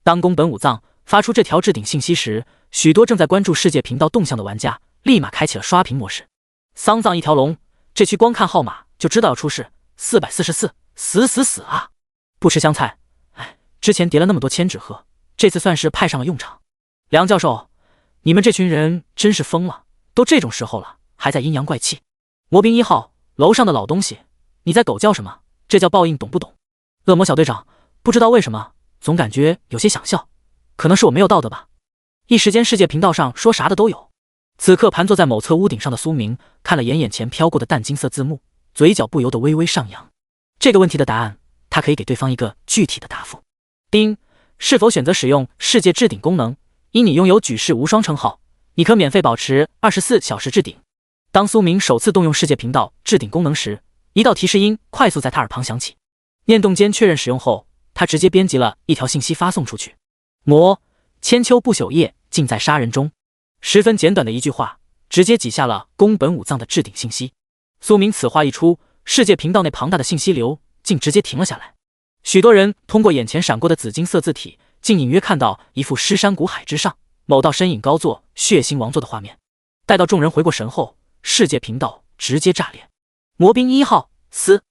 当宫本武藏发出这条置顶信息时，许多正在关注世界频道动向的玩家立马开启了刷屏模式。丧葬一条龙，这区光看号码就知道要出事，444，死啊！不吃香菜，哎，之前叠了那么多千纸鹤，这次算是派上了用场。梁教授，你们这群人真是疯了，都这种时候了，还在阴阳怪气。魔兵1号，楼上的老东西，你在狗叫什么？这叫报应，懂不懂？恶魔小队长，不知道为什么，总感觉有些想笑，可能是我没有道德吧。一时间世界频道上说啥的都有。此刻盘坐在某侧屋顶上的苏明看了眼前飘过的淡金色字幕，嘴角不由得微微上扬。这个问题的答案，他可以给对方一个具体的答复。丁，是否选择使用世界置顶功能？因你拥有举世无双称号，你可免费保持24小时置顶。当苏明首次动用世界频道置顶功能时，一道提示音快速在他耳旁响起。念动间确认使用后，他直接编辑了一条信息发送出去：魔，千秋不朽业，尽在杀人中。十分简短的一句话，直接挤下了宫本武藏的置顶信息。苏明此话一出，世界频道内庞大的信息流竟直接停了下来。许多人通过眼前闪过的紫金色字体，竟隐约看到一幅尸山谷海之上某道身影高坐、血腥王座的画面。待到众人回过神后，世界频道直接炸裂。魔兵1号死，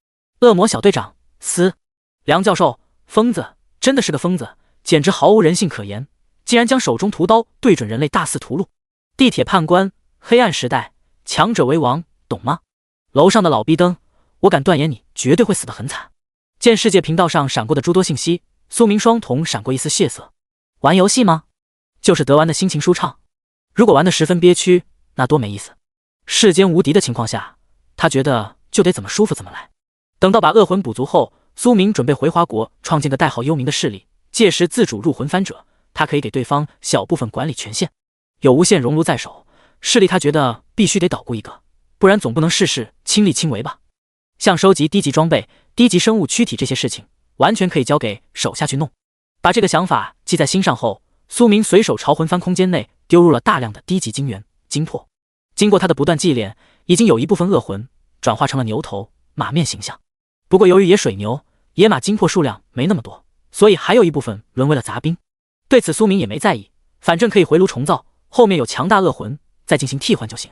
恶魔小队长死，梁教授疯子，真的是个疯子，简直毫无人性可言，竟然将手中屠刀对准人类大肆屠戮。地铁判官，黑暗时代，强者为王，懂吗？楼上的老逼灯，我敢断言你绝对会死得很惨。见世界频道上闪过的诸多信息，苏明双瞳闪过一丝血色。玩游戏吗？就是得玩的心情舒畅。如果玩得十分憋屈，那多没意思。世间无敌的情况下，他觉得就得怎么舒服怎么来。等到把恶魂补足后，苏明准备回华国创建个代号幽冥的势力，届时自主入魂番者，他可以给对方小部分管理权限。有无限熔炉在手，势力他觉得必须得捣鼓一个，不然总不能事事亲力亲为吧。像收集低级装备、低级生物躯体这些事情，完全可以交给手下去弄。把这个想法记在心上后，苏明随手朝魂番空间内丢入了大量的低级精元、精魄。经过他的不断祭炼，已经有一部分恶魂转化成了牛头、马面形象。不过由于野水牛、野马精魄数量没那么多，所以还有一部分沦为了杂兵。对此苏明也没在意，反正可以回炉重造，后面有强大恶魂再进行替换就行。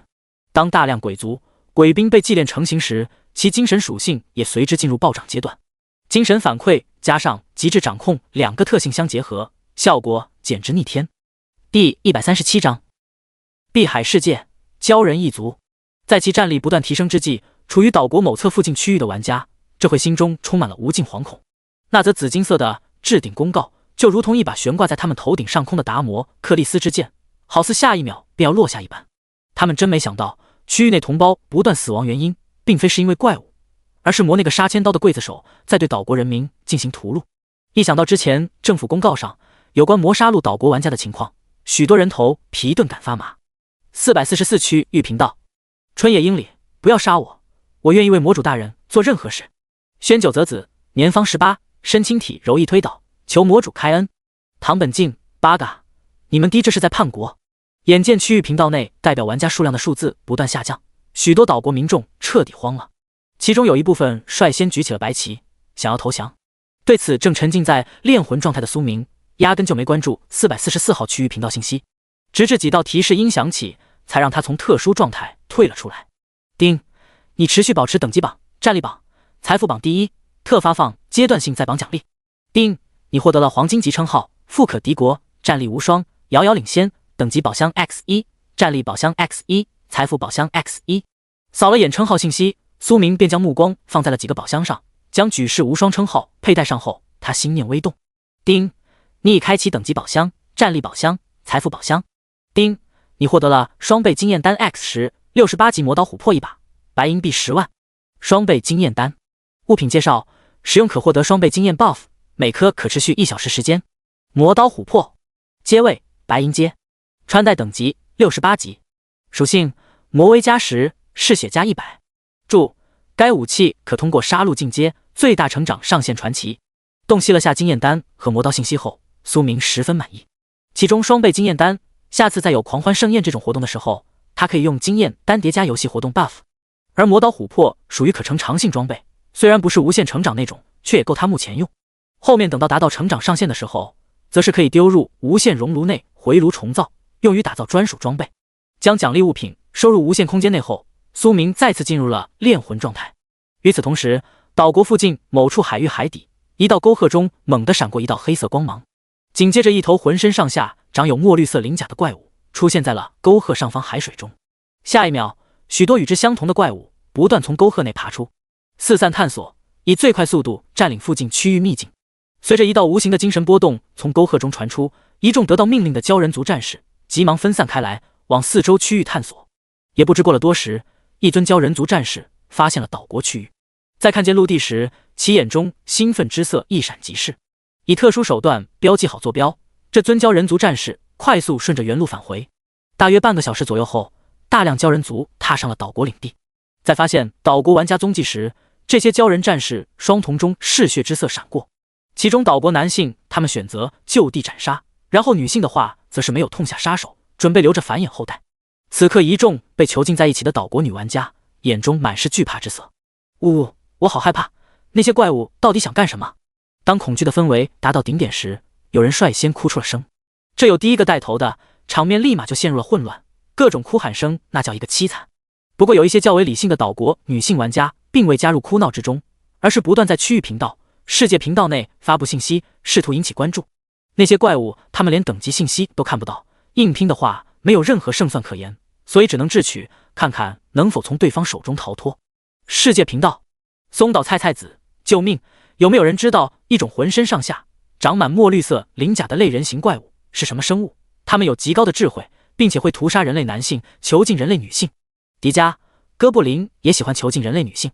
当大量鬼族、鬼兵被祭炼成型时，其精神属性也随之进入暴涨阶段。精神反馈加上极致掌控两个特性相结合，效果简直逆天。第137章，碧海世界，鲛人一族。在其战力不断提升之际，处于岛国某侧附近区域的玩家，这会心中充满了无尽惶恐。那则紫金色的置顶公告，就如同一把悬挂在他们头顶上空的达摩克利斯之剑，好似下一秒便要落下一般。他们真没想到，区域内同胞不断死亡原因，并非是因为怪物，而是魔那个杀千刀的刽子手在对岛国人民进行屠戮。一想到之前政府公告上有关魔杀戮岛国玩家的情况，许多人头皮顿感发麻。444区域频道，春野英里，不要杀我，我愿意为魔主大人做任何事。宣九泽子，年方18，身轻体柔，易推倒，求魔主开恩。唐本静，八嘎，你们低这是在叛国。眼见区域频道内代表玩家数量的数字不断下降，许多岛国民众彻底慌了，其中有一部分率先举起了白旗，想要投降。对此，正沉浸在炼魂状态的苏明压根就没关注444号区域频道信息，直至几道提示音响起，才让他从特殊状态退了出来。丁，你持续保持等级榜、战力榜、财富榜第一，特发放阶段性在榜奖励。丁，你获得了黄金级称号，富可敌国，战力无双，遥遥领先，等级宝箱 X1， 战力宝箱 X1， 财富宝箱 X1。扫了眼称号信息，苏明便将目光放在了几个宝箱上，将举世无双称号佩戴上后，他心念微动。丁，你已开启等级宝箱、战力宝箱、财富宝箱。丁，你获得了双倍经验单 X10 68级魔刀琥珀一把，白银币10万。双倍经验单。物品介绍：使用可获得双倍经验 buff， 每颗可持续1小时时间。魔刀琥珀。阶位：白银阶。穿戴等级68级。属性：魔威加10，嗜血加100。注：该武器可通过杀戮进阶，最大成长上限传奇。洞悉了下经验单和魔刀信息后，苏明十分满意。其中双倍经验单，下次再有狂欢盛宴这种活动的时候，他可以用经验单叠加游戏活动 buff。而魔刀琥珀属于可成长性装备，虽然不是无限成长那种，却也够他目前用。后面等到达到成长上限的时候，则是可以丢入无限熔炉内回炉重造，用于打造专属装备。将奖励物品收入无限空间内后，苏明再次进入了炼魂状态。与此同时，岛国附近某处海域海底，一道沟壑中猛地闪过一道黑色光芒，紧接着一头浑身上下长有墨绿色鳞甲的怪物出现在了沟壑上方海水中。下一秒，许多与之相同的怪物不断从沟壑内爬出，四散探索，以最快速度占领附近区域秘境。随着一道无形的精神波动从沟壑中传出，一众得到命令的鲛人族战士急忙分散开来，往四周区域探索。也不知过了多时，一尊鲛人族战士发现了岛国区域，在看见陆地时，其眼中兴奋之色一闪即逝。以特殊手段标记好坐标，这尊鲛人族战士快速顺着原路返回。大约半个小时左右后，大量鲛人族踏上了岛国领地。在发现岛国玩家踪迹时，这些鲛人战士双瞳中嗜血之色闪过。其中岛国男性他们选择就地斩杀，然后女性的话则是没有痛下杀手，准备留着繁衍后代。此刻一众被囚禁在一起的岛国女玩家眼中满是惧怕之色。呜，我好害怕，那些怪物到底想干什么？当恐惧的氛围达到顶点时，有人率先哭出了声。这有第一个带头的，场面立马就陷入了混乱，各种哭喊声那叫一个凄惨。不过有一些较为理性的岛国女性玩家并未加入哭闹之中，而是不断在区域频道、世界频道内发布信息，试图引起关注。那些怪物他们连等级信息都看不到，硬拼的话没有任何胜算可言，所以只能智取，看看能否从对方手中逃脱。世界频道，松岛菜菜子，救命！有没有人知道一种浑身上下长满墨绿色鳞甲的类人形怪物是什么生物？它们有极高的智慧，并且会屠杀人类男性，囚禁人类女性。迪迦、哥布林也喜欢囚禁人类女性，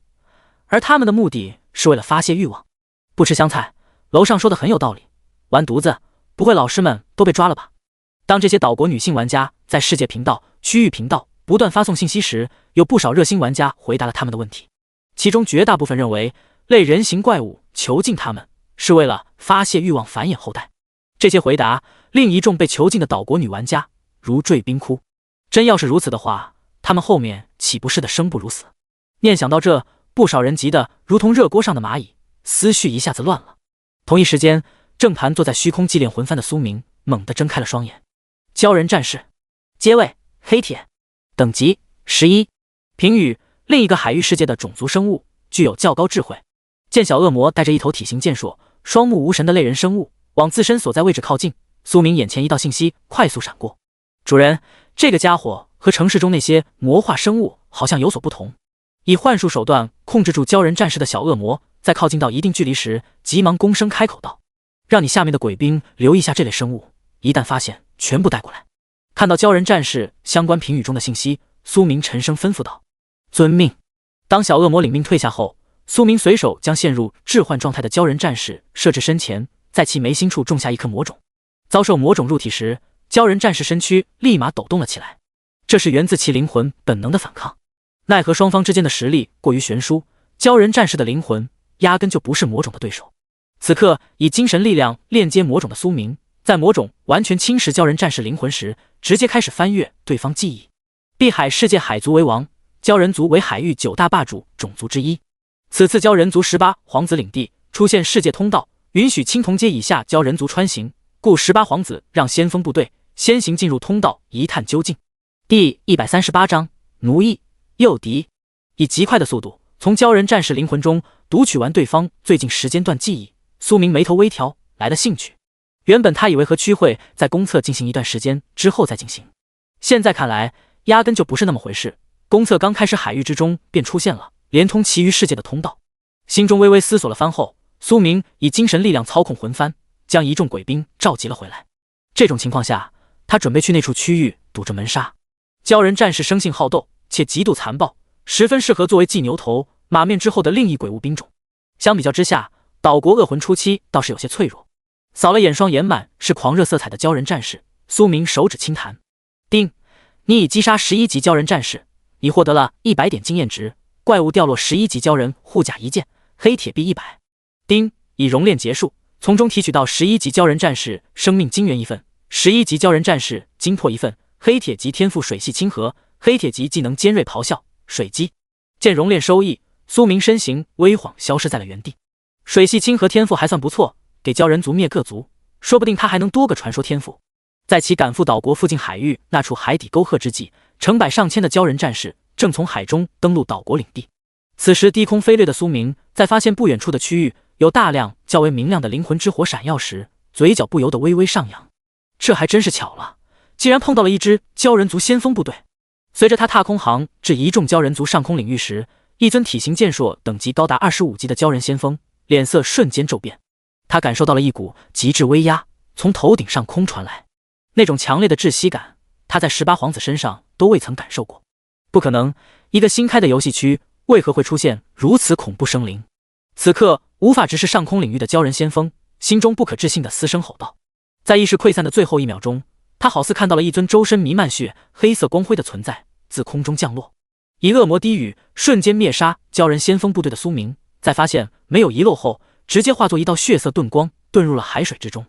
而他们的目的是为了发泄欲望。不吃香菜，楼上说的很有道理。完犊子，不会老师们都被抓了吧？当这些岛国女性玩家在世界频道、区域频道不断发送信息时，有不少热心玩家回答了他们的问题。其中绝大部分认为，类人形怪物囚禁他们是为了发泄欲望、繁衍后代。这些回答令一众被囚禁的岛国女玩家如坠冰窟。真要是如此的话，他们后面岂不是的生不如死？念想到这，不少人急得如同热锅上的蚂蚁，思绪一下子乱了。同一时间，正盘坐在虚空祭炼魂幡的苏明猛地睁开了双眼。鲛人战士，阶位黑铁，等级11，评语：另一个海域世界的种族生物，具有较高智慧。见小恶魔带着一头体型健硕、双目无神的类人生物往自身所在位置靠近，苏明眼前一道信息快速闪过：主人，这个家伙和城市中那些魔化生物好像有所不同。以幻术手段控制住鲛人战士的小恶魔，在靠近到一定距离时，急忙躬声开口道：让你下面的鬼兵留意一下这类生物，一旦发现，全部带过来。看到鲛人战士相关评语中的信息，苏明沉声吩咐道：遵命。当小恶魔领命退下后，苏明随手将陷入置换状态的鲛人战士设置身前，在其眉心处种下一颗魔种。遭受魔种入体时，鲛人战士身躯立马抖动了起来，这是源自其灵魂本能的反抗。奈何双方之间的实力过于悬殊，鲛人战士的灵魂压根就不是魔种的对手。此刻以精神力量链接魔种的苏明，在魔种完全侵蚀鲛人战士灵魂时，直接开始翻阅对方记忆。碧海世界海族为王，鲛人族为海域9大霸主种族之一。此次鲛人族18皇子领地出现世界通道，允许青铜阶以下鲛人族穿行，故18皇子让先锋部队先行进入通道一探究竟。第138章奴役诱敌。以极快的速度从鲛人战士灵魂中读取完对方最近时间段记忆，苏明眉头微挑，来了兴趣。原本他以为和区会在公测进行一段时间之后再进行，现在看来压根就不是那么回事。公测刚开始，海域之中便出现了连通其余世界的通道。心中微微思索了番后，苏明以精神力量操控魂幡，将一众鬼兵召集了回来。这种情况下，他准备去那处区域堵着门杀。鲛人战士生性好斗，且极度残暴，十分适合作为继牛头、马面之后的另一鬼物兵种。相比较之下，岛国恶魂初期倒是有些脆弱。扫了眼双眼满是狂热色彩的鲛人战士，苏明手指轻弹，叮，你已击杀11级鲛人战士，你获得了100点经验值，怪物掉落11级鲛人护甲一件，黑铁币100。叮，已熔炼结束，从中提取到11级鲛人战士生命金元1份，11级鲛人战士金魄1份，黑铁级天赋水系亲和，黑铁级技能尖锐咆哮水击。见熔炼收益，苏明身形微晃消失在了原地。水系亲和天赋还算不错，给鲛人族灭各族，说不定他还能多个传说天赋。在其赶赴岛国附近海域那处海底沟壑之际，成百上千的鲛人战士正从海中登陆岛国领地。此时低空飞掠的苏明在发现不远处的区域有大量较为明亮的灵魂之火闪耀时，嘴角不由得微微上扬。这还真是巧了，竟然碰到了一支鲛人族先锋部队。随着他踏空航至一众鲛人族上空领域时，一尊体型健硕、等级高达25级的鲛人先锋脸色瞬间骤变。他感受到了一股极致威压从头顶上空传来，那种强烈的窒息感，他在18皇子身上都未曾感受过。不可能，一个新开的游戏区为何会出现如此恐怖生灵？此刻无法直视上空领域的鲛人先锋心中不可置信的嘶声吼道。在意识溃散的最后1秒钟，他好似看到了一尊周身弥漫血黑色光辉的存在自空中降落，以恶魔低语瞬间灭杀鲛人先锋部队的苏明，在发现没有遗漏后，直接化作一道血色盾光遁入了海水之中。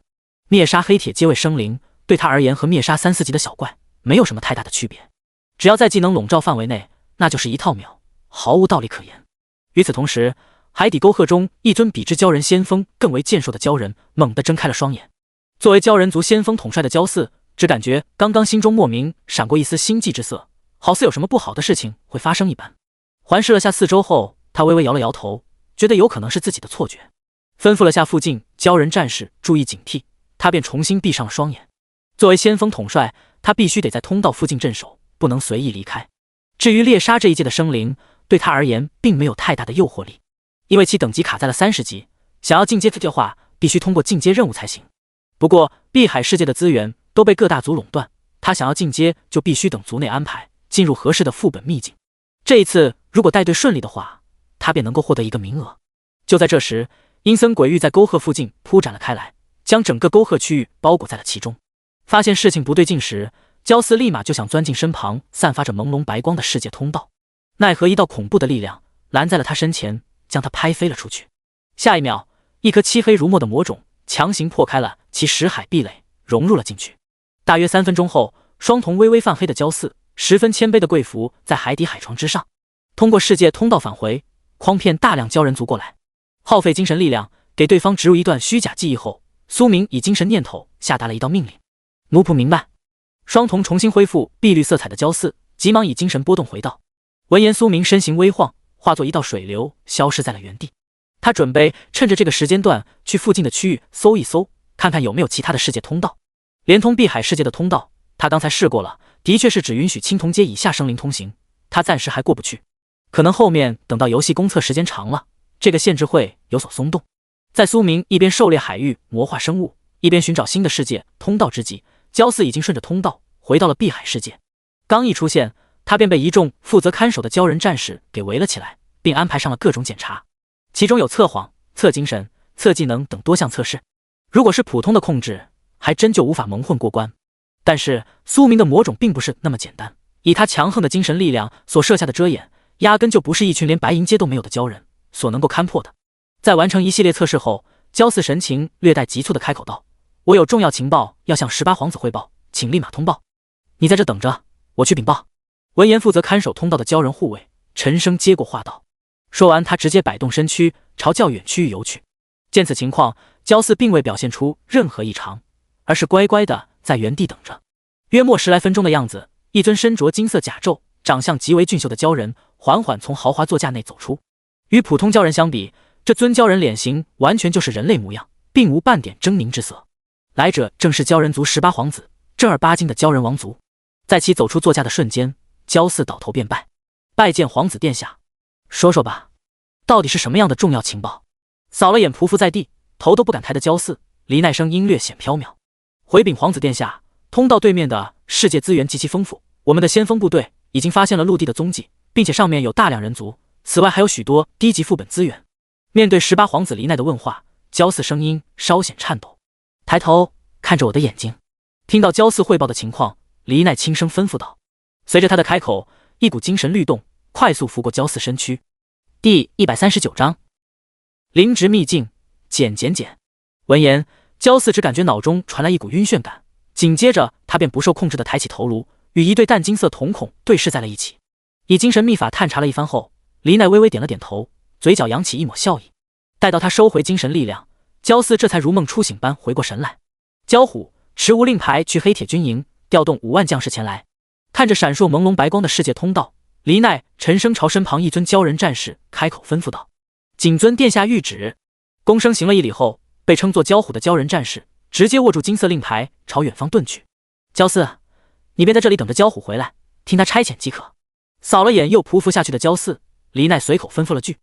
灭杀黑铁阶位生灵对他而言和灭杀3、4级的小怪没有什么太大的区别，只要在技能笼罩范围内，那就是一套秒，毫无道理可言。与此同时，海底沟壑中一尊比之鲛人先锋更为健硕的鲛人猛地睁开了双眼。作为鲛人族先锋统帅的焦四只感觉刚刚心中莫名闪过一丝心悸之色，好似有什么不好的事情会发生一般。环视了下四周后，他微微摇了摇头，觉得有可能是自己的错觉，吩咐了下附近鲛人战士注意警惕，他便重新闭上了双眼。作为先锋统帅，他必须得在通道附近镇守，不能随意离开。至于猎杀这一届的生灵，对他而言并没有太大的诱惑力，因为其等级卡在了30级，想要进阶的话必须通过进阶任务才行。不过碧海世界的资源都被各大族垄断，他想要进阶就必须等族内安排进入合适的副本秘境。这一次如果带队顺利的话，他便能够获得一个名额。就在这时，阴森鬼域在沟壑附近铺展了开来，将整个沟壑区域包裹在了其中。发现事情不对劲时，焦四立马就想钻进身旁散发着朦胧白光的世界通道，奈何一道恐怖的力量拦在了他身前，将他拍飞了出去。下一秒，一颗漆黑如墨的魔种强行破开了其识海壁垒，融入了进去。大约3分钟后，双瞳微微泛黑的焦四十分谦卑的跪伏在海底海床之上，通过世界通道返回，诓骗大量鲛人族过来。耗费精神力量给对方植入一段虚假记忆后，苏明以精神念头下达了一道命令。奴仆明白。双瞳重新恢复碧绿色彩的焦四急忙以精神波动回道。闻言，苏明身形微晃，化作一道水流消失在了原地。他准备趁着这个时间段去附近的区域搜一搜，看看有没有其他的世界通道。连通碧海世界的通道，他刚才试过了，的确是只允许青铜阶以下生灵通行，他暂时还过不去。可能后面等到游戏公测时间长了，这个限制会有所松动。在苏明一边狩猎海域魔化生物，一边寻找新的世界通道之际，焦四已经顺着通道回到了碧海世界。刚一出现，他便被一众负责看守的鲛人战士给围了起来，并安排上了各种检查，其中有测谎、测精神、测技能等多项测试。如果是普通的控制，还真就无法蒙混过关。但是苏明的魔种并不是那么简单，以他强横的精神力量所设下的遮掩，压根就不是一群连白银阶都没有的鲛人所能够勘破的。在完成一系列测试后，焦四神情略带急促的开口道：“我有重要情报要向18皇子汇报，请立马通报。你在这等着，我去禀报。”闻言，负责看守通道的鲛人护卫沉声接过话道。说完，他直接摆动身躯朝较远区域游去。见此情况，焦四并未表现出任何异常，而是乖乖的在原地等着。约莫10来分钟的样子，一尊身着金色甲胄、长相极为俊秀的鲛人缓缓从豪华座驾内走出。与普通鲛人相比，这尊鲛人脸型完全就是人类模样，并无半点狰狞之色。来者正是鲛人族18皇子，正儿八经的鲛人王族。在其走出座驾的瞬间，焦四倒头便拜：“拜见皇子殿下。说说吧，到底是什么样的重要情报？”扫了眼匍匐在地，头都不敢抬的焦四，黎奈声音略显飘渺：“回禀皇子殿下，通道对面的世界资源极其丰富，我们的先锋部队已经发现了陆地的踪迹，并且上面有大量人族，此外还有许多低级副本资源。”面对18皇子黎奈的问话，焦四声音稍显颤抖，抬头看着我的眼睛。听到焦四汇报的情况，黎奈轻声吩咐道。随着他的开口，一股精神律动快速拂过焦四身躯。第139章灵植秘境减。闻言，焦四只感觉脑中传来一股晕眩感，紧接着他便不受控制地抬起头颅，与一对淡金色瞳孔对视在了一起。以精神秘法探查了一番后，黎奈微微点了点头，嘴角扬起一抹笑意。待到他收回精神力量，焦四这才如梦初醒般回过神来。焦虎持无令牌去黑铁军营，调动5万将士前来。看着闪烁朦胧白光的世界通道，黎奈沉声朝身旁一尊鲛人战士开口吩咐道：“谨遵殿下谕旨。”躬身行了一礼后，被称作焦虎的鲛人战士直接握住金色令牌，朝远方遁去。焦四，你便在这里等着焦虎回来，听他差遣即可。扫了眼又匍匐下去的焦四，黎奈随口吩咐了句：“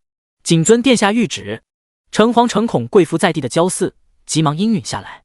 谨遵殿下谕旨。”诚惶诚恐跪伏在地的焦四急忙应允下来。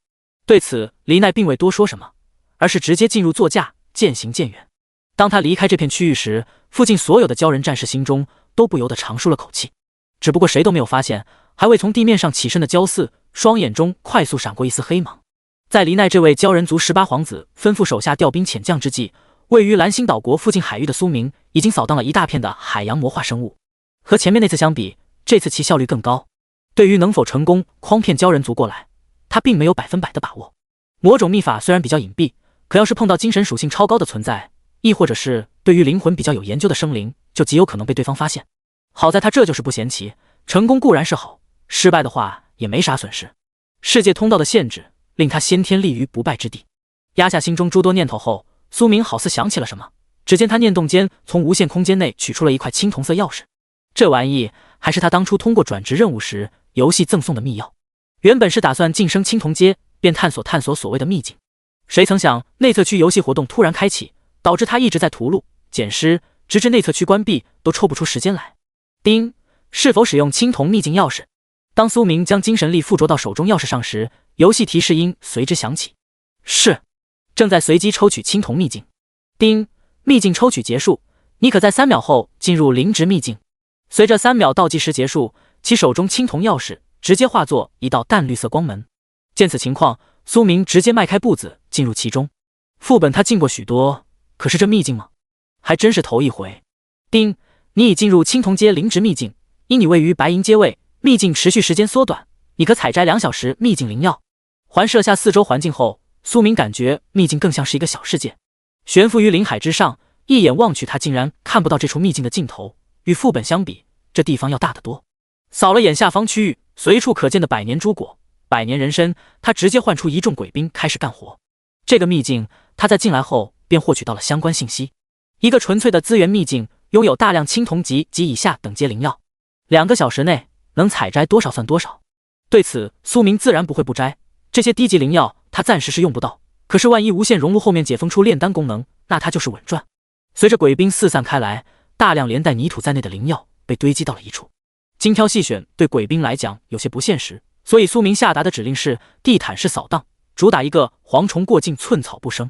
对此，黎奈并未多说什么，而是直接进入座驾，渐行渐远。当他离开这片区域时，附近所有的鲛人战士心中都不由得长舒了口气。只不过谁都没有发现，还未从地面上起身的焦四双眼中快速闪过一丝黑芒。在黎奈这位鲛人族18皇子吩咐手下调兵遣将之际，位于蓝星岛国附近海域的苏明已经扫荡了一大片的海洋魔化生物。和前面那次相比，这次其效率更高。对于能否成功诓骗鲛人族过来，他并没有100%的把握。魔种秘法虽然比较隐蔽，可要是碰到精神属性超高的存在，亦或者是对于灵魂比较有研究的生灵，就极有可能被对方发现。好在他这就是不嫌弃，成功固然是好，失败的话也没啥损失。世界通道的限制令他先天立于不败之地。压下心中诸多念头后，苏明好似想起了什么，只见他念动间从无限空间内取出了一块青铜色钥匙。这玩意还是他当初通过转职任务时游戏赠送的秘钥。原本是打算晋升青铜阶，便探索所谓的秘境。谁曾想内测区游戏活动突然开启，导致他一直在屠戮捡尸，直至内测区关闭都抽不出时间来。丁，是否使用青铜秘境钥匙？当苏明将精神力附着到手中钥匙上时，游戏提示音随之响起。是，正在随机抽取青铜秘境。丁，秘境抽取结束，你可在3秒后进入灵职秘境。随着3秒倒计时结束，其手中青铜钥匙直接化作一道淡绿色光门。见此情况，苏明直接迈开步子进入其中。副本他进过许多，可是这秘境吗？还真是头一回。丁，你已进入青铜阶灵职秘境，因你位于白银阶位，秘境持续时间缩短，你可采摘2小时秘境灵药。环视了下四周环境后，苏明感觉秘境更像是一个小世界，悬浮于林海之上，一眼望去他竟然看不到这处秘境的尽头。与副本相比，这地方要大得多。扫了眼下方区域，随处可见的百年诸果、百年人参，他直接唤出一众鬼兵开始干活。这个秘境他在进来后便获取到了相关信息。一个纯粹的资源秘境，拥有大量青铜级及以下等阶灵药，2个小时内能采摘多少算多少。对此，苏明自然不会不摘。这些低级灵药他暂时是用不到，可是万一无限熔炉后面解封出炼丹功能，那他就是稳赚。随着鬼兵四散开来，大量连带泥土在内的灵药被堆积到了一处。精挑细选对鬼兵来讲有些不现实，所以苏明下达的指令是地毯式扫荡，主打一个蝗虫过境，寸草不生。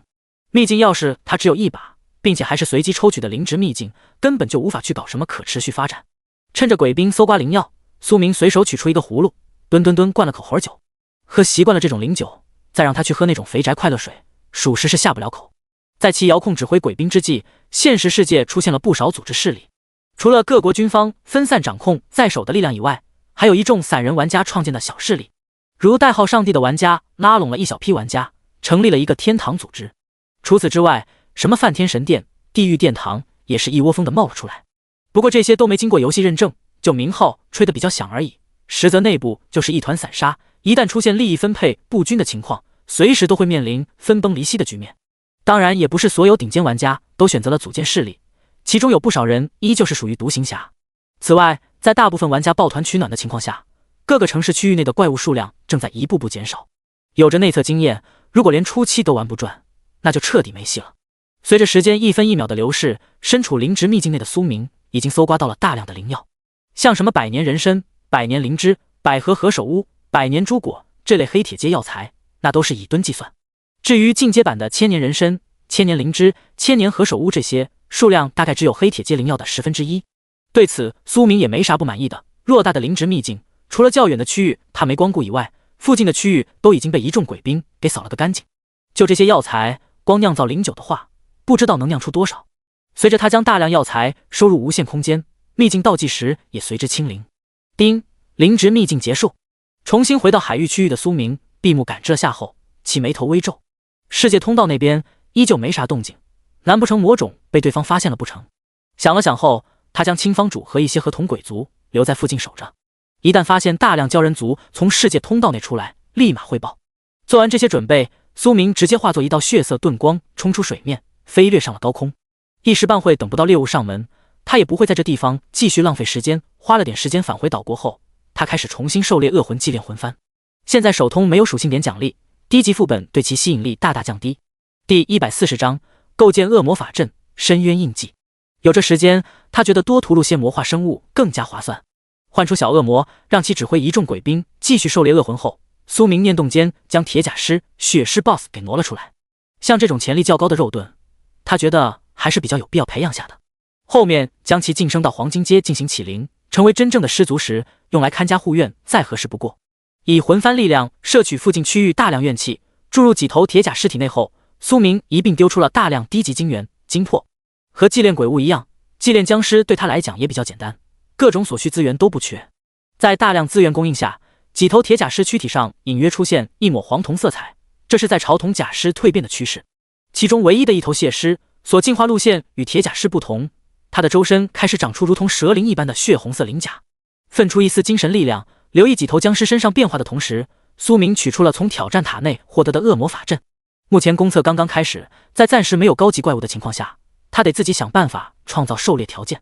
秘境钥匙他只有1把，并且还是随机抽取的灵职秘境，根本就无法去搞什么可持续发展。趁着鬼兵搜刮灵药，苏明随手取出一个葫芦，蹲灌了口酒。喝习惯了这种灵酒，再让他去喝那种肥宅快乐水，属实是下不了口。在其遥控指挥鬼兵之际，现实世界出现了不少组织势力。除了各国军方分散掌控在手的力量以外，还有一众散人玩家创建的小势力，如代号上帝的玩家拉拢了一小批玩家，成立了一个天堂组织。除此之外，什么梵天神殿、地狱殿堂也是一窝蜂的冒了出来。不过这些都没经过游戏认证，就名号吹得比较响而已，实则内部就是一团散沙，一旦出现利益分配不均的情况，随时都会面临分崩离析的局面。当然，也不是所有顶尖玩家都选择了组建势力，其中有不少人依旧是属于独行侠。此外，在大部分玩家抱团取暖的情况下，各个城市区域内的怪物数量正在一步步减少。有着内测经验，如果连初期都玩不转，那就彻底没戏了。随着时间1分1秒的流逝，身处灵职秘境内的苏明已经搜刮到了大量的灵药，像什么百年人参、百年灵芝、百合何首乌、百年诸果这类黑铁阶药材，那都是以吨计算。至于进阶版的千年人参、千年灵芝、千年何首乌这些，数量大概只有黑铁阶灵药的1/10。对此，苏明也没啥不满意的。偌大的灵职秘境，除了较远的区域他没光顾以外，附近的区域都已经被一众鬼兵给扫了个干净。就这些药材，光酿造灵酒的话，不知道能酿出多少。随着他将大量药材收入无限空间，秘境倒计时也随之清零。丁，灵职秘境结束。重新回到海域区域的苏明闭目感知了下后，其眉头微皱。世界通道那边依旧没啥动静，难不成魔种被对方发现了不成？想了想后，他将青方主和一些合同鬼族留在附近守着，一旦发现大量鲛人族从世界通道内出来，立马汇报。做完这些准备，苏明直接化作一道血色遁光，冲出水面，飞掠上了高空。一时半会等不到猎物上门，他也不会在这地方继续浪费时间。花了点时间返回岛国后，他开始重新狩猎恶魂祭炼魂幡。现在手通没有属性点奖励，低级副本对其吸引力大大降低。第140章构建恶魔法阵，深渊印记。有这时间，他觉得多屠戮些魔化生物更加划算。换出小恶魔，让其指挥一众鬼兵继续狩猎恶魂后，苏明念动间将铁甲师、血狮 BOSS 给挪了出来。像这种潜力较高的肉盾，他觉得还是比较有必要培养下的。后面将其晋升到黄金阶进行起灵，成为真正的狮族时，用来看家护院再合适不过。以魂幡力量摄取附近区域大量怨气，注入几头铁甲尸体内后，苏明一并丢出了大量低级金元、金魄。和祭炼鬼物一样，祭炼僵尸对他来讲也比较简单，各种所需资源都不缺。在大量资源供应下，几头铁甲尸躯体上隐约出现一抹黄铜色彩，这是在朝同甲尸蜕变的趋势。其中唯一的一头血狮所进化路线与铁甲尸不同，它的周身开始长出如同蛇鳞一般的血红色鳞甲。分出一丝精神力量，留意几头僵尸身上变化的同时，苏明取出了从挑战塔内获得的恶魔法阵。目前公测刚刚开始，在暂时没有高级怪物的情况下，他得自己想办法创造狩猎条件。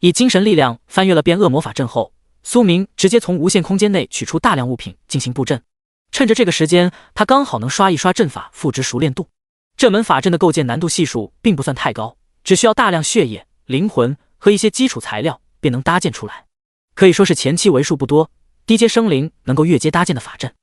以精神力量翻阅了遍恶魔法阵后，苏明直接从无限空间内取出大量物品进行布阵。趁着这个时间，他刚好能刷一刷阵法赋值熟练度。这门法阵的构建难度系数并不算太高，只需要大量血液、灵魂和一些基础材料便能搭建出来，可以说是前期为数不多低阶生灵能够越阶搭建的法阵。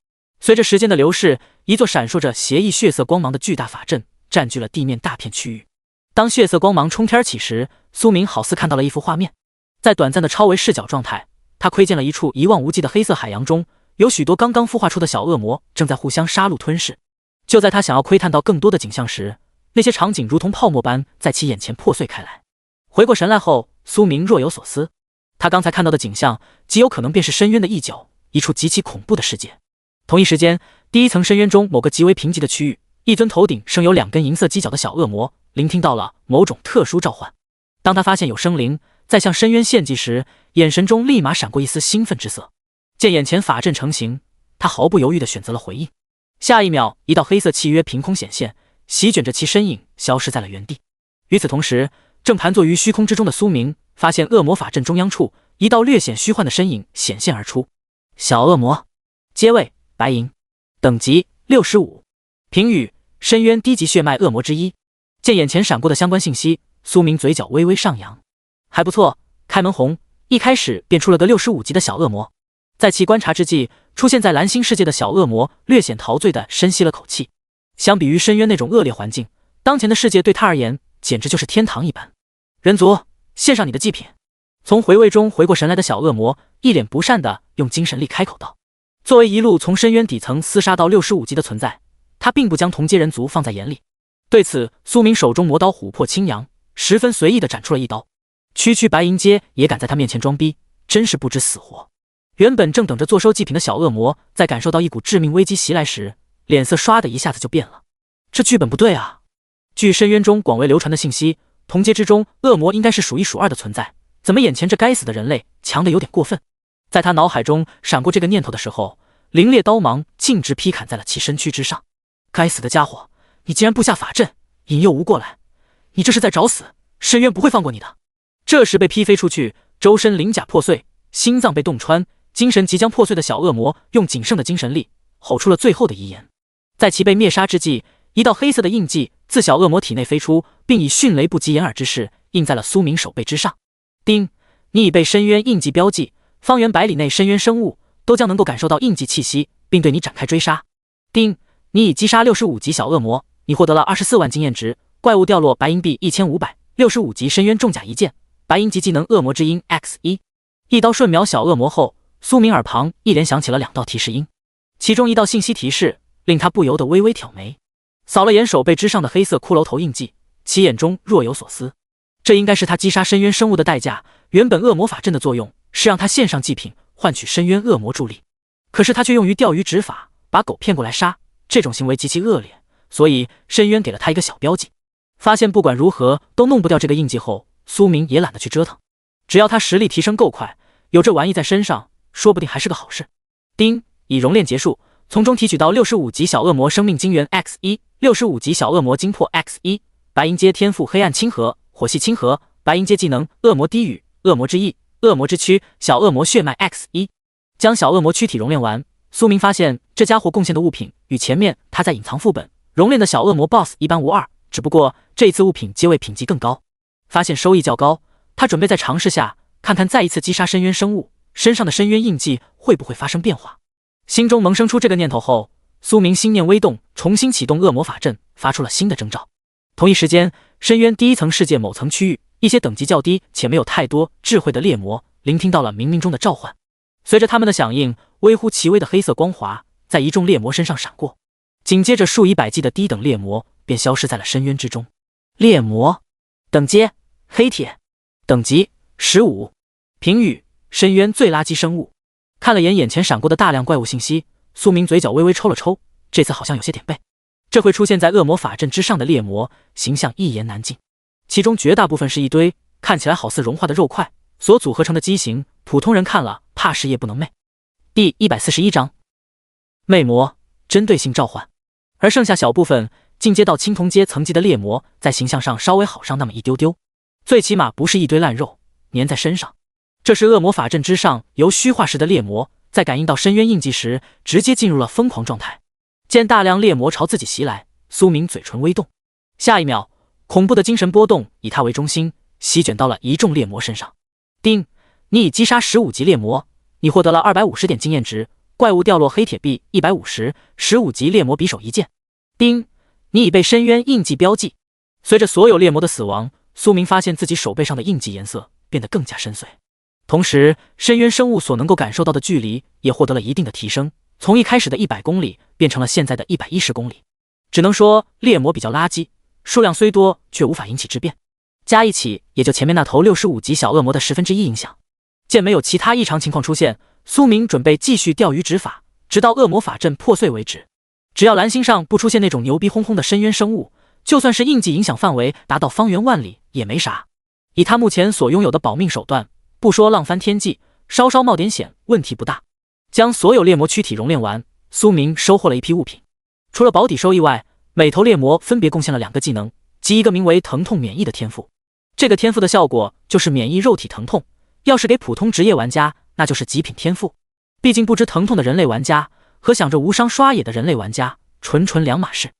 随着时间的流逝，一座闪烁着邪异血色光芒的巨大法阵占据了地面大片区域。当血色光芒冲天起时，苏明好似看到了一幅画面。在短暂的超维视角状态，他窥见了一处一望无际的黑色海洋中，有许多刚刚孵化出的小恶魔正在互相杀戮吞噬。就在他想要窥探到更多的景象时，那些场景如同泡沫般在其眼前破碎开来。回过神来后，苏明若有所思，他刚才看到的景象极有可能便是深渊的一角，一处极其恐怖的世界。同一时间，第一层深渊中某个极为贫瘠的区域，一尊头顶生有2根银色犄角的小恶魔聆听到了某种特殊召唤。当他发现有生灵在向深渊献祭时，眼神中立马闪过一丝兴奋之色。见眼前法阵成型，他毫不犹豫地选择了回应。下一秒，一道黑色契约凭空显现，席卷着其身影消失在了原地。与此同时，正盘坐于虚空之中的苏明发现恶魔法阵中央处一道略显虚幻的身影显现而出。小恶魔，阶位白银，等级65，评语深渊低级血脉恶魔之一。见眼前闪过的相关信息，苏明嘴角微微上扬，还不错，开门红，一开始便出了个65级的小恶魔。在其观察之际，出现在蓝星世界的小恶魔略显陶醉地深吸了口气。相比于深渊那种恶劣环境，当前的世界对他而言简直就是天堂一般。人族，献上你的祭品。从回味中回过神来的小恶魔一脸不善地用精神力开口道。作为一路从深渊底层厮杀到65级的存在，他并不将同阶人族放在眼里。对此，苏明手中魔刀琥珀轻扬，十分随意地斩出了一刀。区白银阶也敢在他面前装逼，真是不知死活。原本正等着坐收祭品的小恶魔，在感受到一股致命危机袭来时，脸色唰的一下子就变了。这剧本不对啊！据深渊中广为流传的信息，同阶之中恶魔应该是数一数二的存在，怎么眼前这该死的人类强得有点过分？在他脑海中闪过这个念头的时候，凌冽刀芒径直劈砍在了其身躯之上。该死的家伙，你竟然布下法阵，引诱吾过来，你这是在找死，深渊不会放过你的。这时被劈飞出去，周身鳞甲破碎，心脏被洞穿，精神即将破碎的小恶魔用仅剩的精神力吼出了最后的遗言。在其被灭杀之际，一道黑色的印记自小恶魔体内飞出，并以迅雷不及掩耳之势印在了苏明手背之上。丁，你已被深渊印记标记，方圆100里内深渊生物都将能够感受到印记气息，并对你展开追杀。丁，你已击杀65级小恶魔，你获得了24万经验值，怪物掉落白银币1500。65级深渊重甲一件，白银级技能恶魔之音 X1。一刀瞬秒小恶魔后，苏明耳旁一连响起了2道提示音，其中一道信息提示令他不由得微微挑眉，扫了眼手背之上的黑色骷髅头印记，其眼中若有所思。这应该是他击杀深渊生物的代价。原本恶魔法阵的作用是让他献上祭品，换取深渊恶魔助力，可是他却用于钓鱼执法，把狗骗过来杀，这种行为极其恶劣，所以深渊给了他一个小标记。发现不管如何都弄不掉这个印记后，苏明也懒得去折腾，只要他实力提升够快，有这玩意在身上，说不定还是个好事。丁，已熔炼结束，从中提取到65级小恶魔生命精元 X1、65级小恶魔精魄 X1、白银阶天赋黑暗亲和、火系亲和，白银阶技能恶魔低语、恶魔之翼、恶魔之躯、小恶魔血脉 X1。将小恶魔躯体熔炼完，苏明发现这家伙贡献的物品与前面他在隐藏副本熔炼的小恶魔 BOSS 一般无二，只不过这一次物品皆为品级更高，发现收益较高，他准备再尝试下，看看再一次击杀深渊生物身上的深渊印记会不会发生变化。心中萌生出这个念头后，苏明心念微动，重新启动恶魔法阵，发出了新的征兆。同一时间，深渊第一层世界某层区域，一些等级较低且没有太多智慧的猎魔聆听到了冥冥中的召唤，随着他们的响应，微乎其微的黑色光华在一众猎魔身上闪过，紧接着数以百计的低等猎魔便消失在了深渊之中。猎魔等阶黑铁，等级15，评语深渊最垃圾生物。看了眼前闪过的大量怪物信息，苏明嘴角微微抽了抽，这次好像有些点背。这会出现在恶魔法阵之上的猎魔形象一言难尽，其中绝大部分是一堆看起来好似融化的肉块所组合成的畸形，普通人看了怕是夜不能寐。第141章魅魔针对性召唤。而剩下小部分进阶到青铜阶层级的猎魔，在形象上稍微好上那么一丢丢，最起码不是一堆烂肉粘在身上。这是恶魔法阵之上由虚化时的猎魔，在感应到深渊印记时直接进入了疯狂状态。见大量猎魔朝自己袭来，苏明嘴唇微动，下一秒恐怖的精神波动以他为中心席卷到了一众猎魔身上。丁，你已击杀15级猎魔，你获得了250点经验值，怪物掉落黑铁币150 ，15级猎魔匕首一件。丁，你已被深渊印记标记。随着所有猎魔的死亡，苏明发现自己手背上的印记颜色变得更加深邃，同时深渊生物所能够感受到的距离也获得了一定的提升，从一开始的100公里变成了现在的110公里。只能说猎魔比较垃圾，数量虽多却无法引起质变，加一起也就前面那头65级小恶魔的1/10影响。见没有其他异常情况出现，苏明准备继续钓鱼执法，直到恶魔法阵破碎为止。只要蓝星上不出现那种牛逼哄哄的深渊生物，就算是印记影响范围达到方圆万里也没啥。以他目前所拥有的保命手段，不说浪翻天际，稍稍冒点险问题不大。将所有猎魔躯体熔炼完，苏明收获了一批物品。除了保底收益外，每头猎魔分别贡献了2个技能及一个名为疼痛免疫的天赋。这个天赋的效果就是免疫肉体疼痛，要是给普通职业玩家，那就是极品天赋。毕竟不知疼痛的人类玩家和想着无伤刷野的人类玩家纯两码事。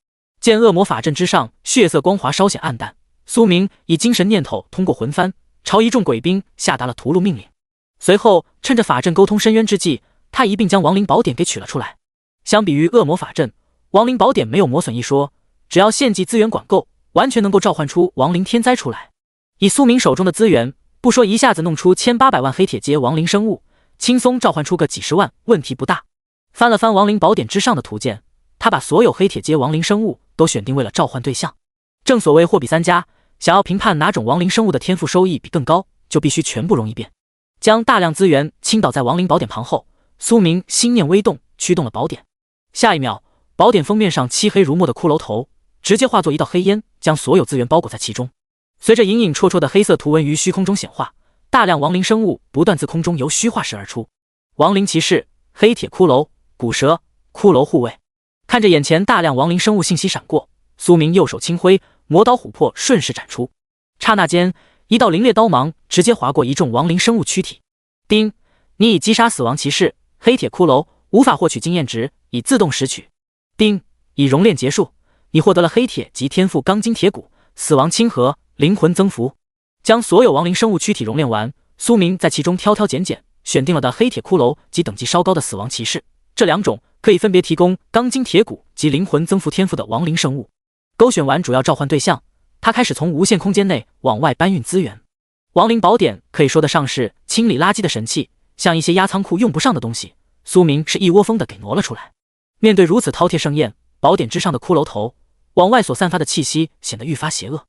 见恶魔法阵之上血色光华稍显暗淡，苏明以精神念头通过魂幡朝一众鬼兵下达了屠戮命令。随后趁着法阵沟通深渊之际，他一并将亡灵宝典给取了出来。相比于恶魔法阵，亡灵宝典没有磨损一说，只要献祭资源管够，完全能够召唤出亡灵天灾出来。以苏明手中的资源，不说一下子弄出1800万黑铁阶亡灵生物，轻松召唤出个几十万问题不大。翻了翻亡灵宝典之上的图鉴，他把所有黑铁阶亡灵生物都选定为了召唤对象。正所谓货比三家，想要评判哪种亡灵生物的天赋收益比更高，就必须全部融一遍。将大量资源倾倒在亡灵宝典旁后，苏明心念微动，驱动了宝典。下一秒，宝典封面上漆黑如墨的骷髅头直接化作一道黑烟，将所有资源包裹在其中。随着隐隐绰绰的黑色图文于虚空中显化，大量亡灵生物不断自空中由虚化石而出。亡灵骑士、黑铁骷髅、骨蛇、骷髅护卫。看着眼前大量亡灵生物信息闪过，苏明右手轻挥，魔刀琥珀顺势斩出。刹那间，一道凌冽刀芒直接划过一众亡灵生物躯体。丁，你已击杀死亡骑士、黑铁骷髅，无法获取经验值，已自动拾取。丁，已熔炼结束，你获得了黑铁及天赋钢筋铁骨、死亡亲和、灵魂增幅。将所有亡灵生物躯体熔炼完，苏明在其中挑拣，选定了的黑铁骷髅及等级稍高的死亡骑士，这2种可以分别提供钢筋铁骨及灵魂增幅天赋的亡灵生物。勾选完主要召唤对象，他开始从无限空间内往外搬运资源。亡灵宝典可以说得上是清理垃圾的神器，像一些压仓库用不上的东西，苏明是一窝蜂的给挪了出来。面对如此饕餮盛宴，宝典之上的骷髅头往外所散发的气息显得愈发邪恶。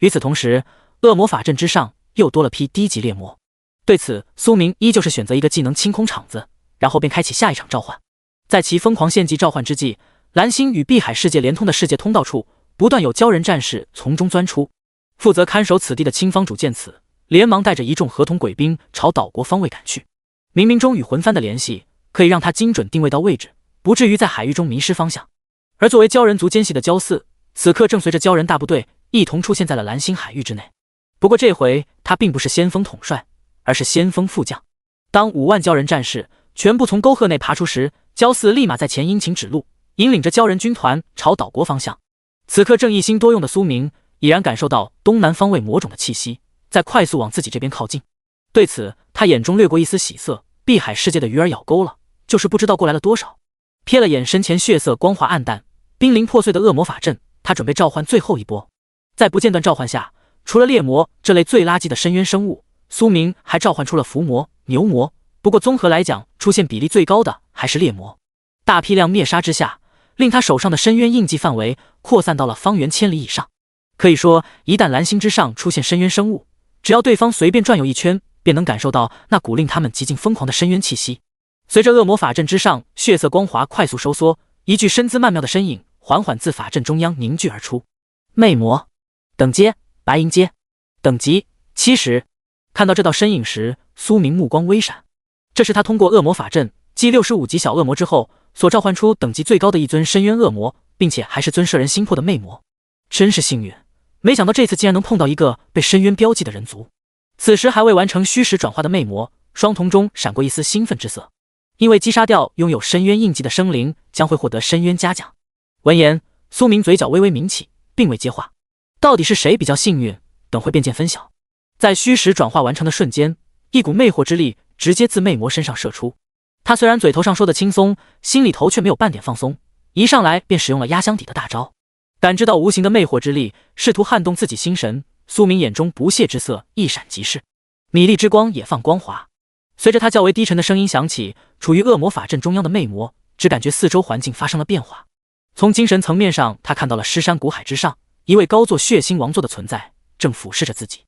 与此同时，恶魔法阵之上又多了批低级猎魔。对此，苏明依旧是选择一个技能清空场子，然后便开启下一场召唤。在其疯狂献祭召唤之际，蓝星与碧海世界连通的世界通道处不断有鲛人战士从中钻出。负责看守此地的青方主见此，连忙带着一众合同鬼兵朝岛国方位赶去。冥冥中与魂幡的联系可以让他精准定位到位置，不至于在海域中迷失方向。而作为鲛人族奸细的焦驷，此刻正随着鲛人大部队一同出现在了蓝星海域之内。不过这回他并不是先锋统帅，而是先锋副将。当5万鲛人战士全部从沟壑内爬出时，焦驷立马在前殷勤指路，引领着鲛人军团朝岛国方向。此刻正一心多用的苏明已然感受到东南方位魔种的气息，在快速往自己这边靠近。对此，他眼中掠过一丝喜色，碧海世界的鱼儿咬钩了，就是不知道过来了多少。瞥了眼身前血色光华暗淡、濒临破碎的恶魔法阵，他准备召唤最后一波。在不间断召唤下，除了猎魔这类最垃圾的深渊生物，苏明还召唤出了伏魔、牛魔。不过综合来讲，出现比例最高的还是猎魔。大批量灭杀之下，令他手上的深渊印记范围扩散到了方圆1000里以上。可以说，一旦蓝星之上出现深渊生物，只要对方随便转悠一圈，便能感受到那股令他们极尽疯狂的深渊气息。随着恶魔法阵之上血色光华快速收缩，一具身姿曼妙的身影缓缓自法阵中央凝聚而出。魅魔，等阶白银阶，等级70。看到这道身影时，苏明目光微闪。这是他通过恶魔法阵继65级小恶魔之后所召唤出等级最高的一尊深渊恶魔，并且还是尊摄人心魄的魅魔。真是幸运，没想到这次竟然能碰到一个被深渊标记的人族。此时还未完成虚实转化的魅魔，双瞳中闪过一丝兴奋之色，因为击杀掉拥有深渊印记的生灵将会获得深渊嘉奖。闻言，苏明嘴角微微抿起，并未接话。到底是谁比较幸运，等会便见分晓。在虚实转化完成的瞬间，一股魅惑之力直接自魅魔身上射出。他虽然嘴头上说的轻松，心里头却没有半点放松，一上来便使用了压箱底的大招。感知到无形的魅惑之力试图撼动自己心神，苏明眼中不屑之色一闪即逝，米粒之光也放光华。随着他较为低沉的声音响起，处于恶魔法阵中央的魅魔只感觉四周环境发生了变化。从精神层面上，他看到了尸山谷海之上一位高坐血腥王座的存在正俯视着自己。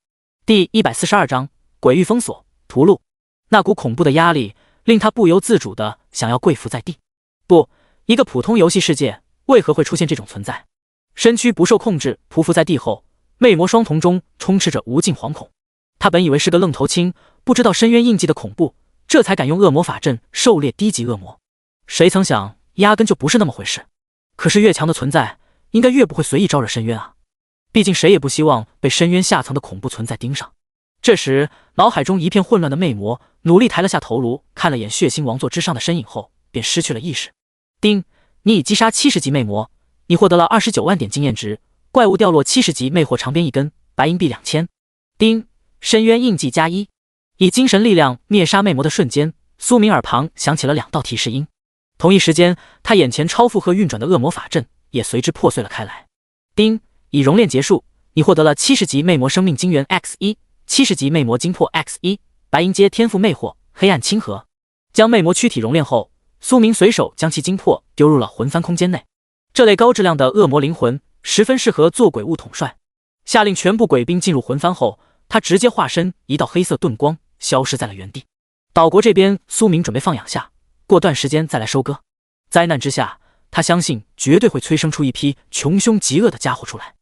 第142章鬼域封锁屠戮。那股恐怖的压力令他不由自主地想要跪伏在地。不，一个普通游戏世界为何会出现这种存在？身躯不受控制匍匐在地后，魅魔双瞳中充斥着无尽惶恐。他本以为是个愣头青，不知道深渊印记的恐怖，这才敢用恶魔法阵狩猎低级恶魔。谁曾想压根就不是那么回事。可是越强的存在应该越不会随意招惹深渊啊，毕竟谁也不希望被深渊下层的恐怖存在盯上。这时脑海中一片混乱的魅魔努力抬了下头颅，看了眼血腥王座之上的身影后便失去了意识。丁，你已击杀70级魅魔，你获得了29万点经验值，怪物掉落70级魅惑长鞭1根，白银币2000。丁，深渊印记+1。以精神力量灭杀魅魔的瞬间，苏明耳旁响起了2道提示音。同一时间，他眼前超负荷运转的恶魔法阵也随之破碎了开来。丁，已熔炼结束，你获得了70级魅魔生命晶元 X1， 70级魅魔精魄 X1， 白银阶天赋魅惑黑暗亲和。将魅魔躯体熔炼后，苏明随手将其精魄丢入了魂幡空间内。这类高质量的恶魔灵魂十分适合做鬼物统帅。下令全部鬼兵进入魂幡后，他直接化身一道黑色盾光，消失在了原地。岛国这边，苏明准备放养下，过段时间再来收割。灾难之下，他相信绝对会催生出一批穷凶极恶的家伙出来。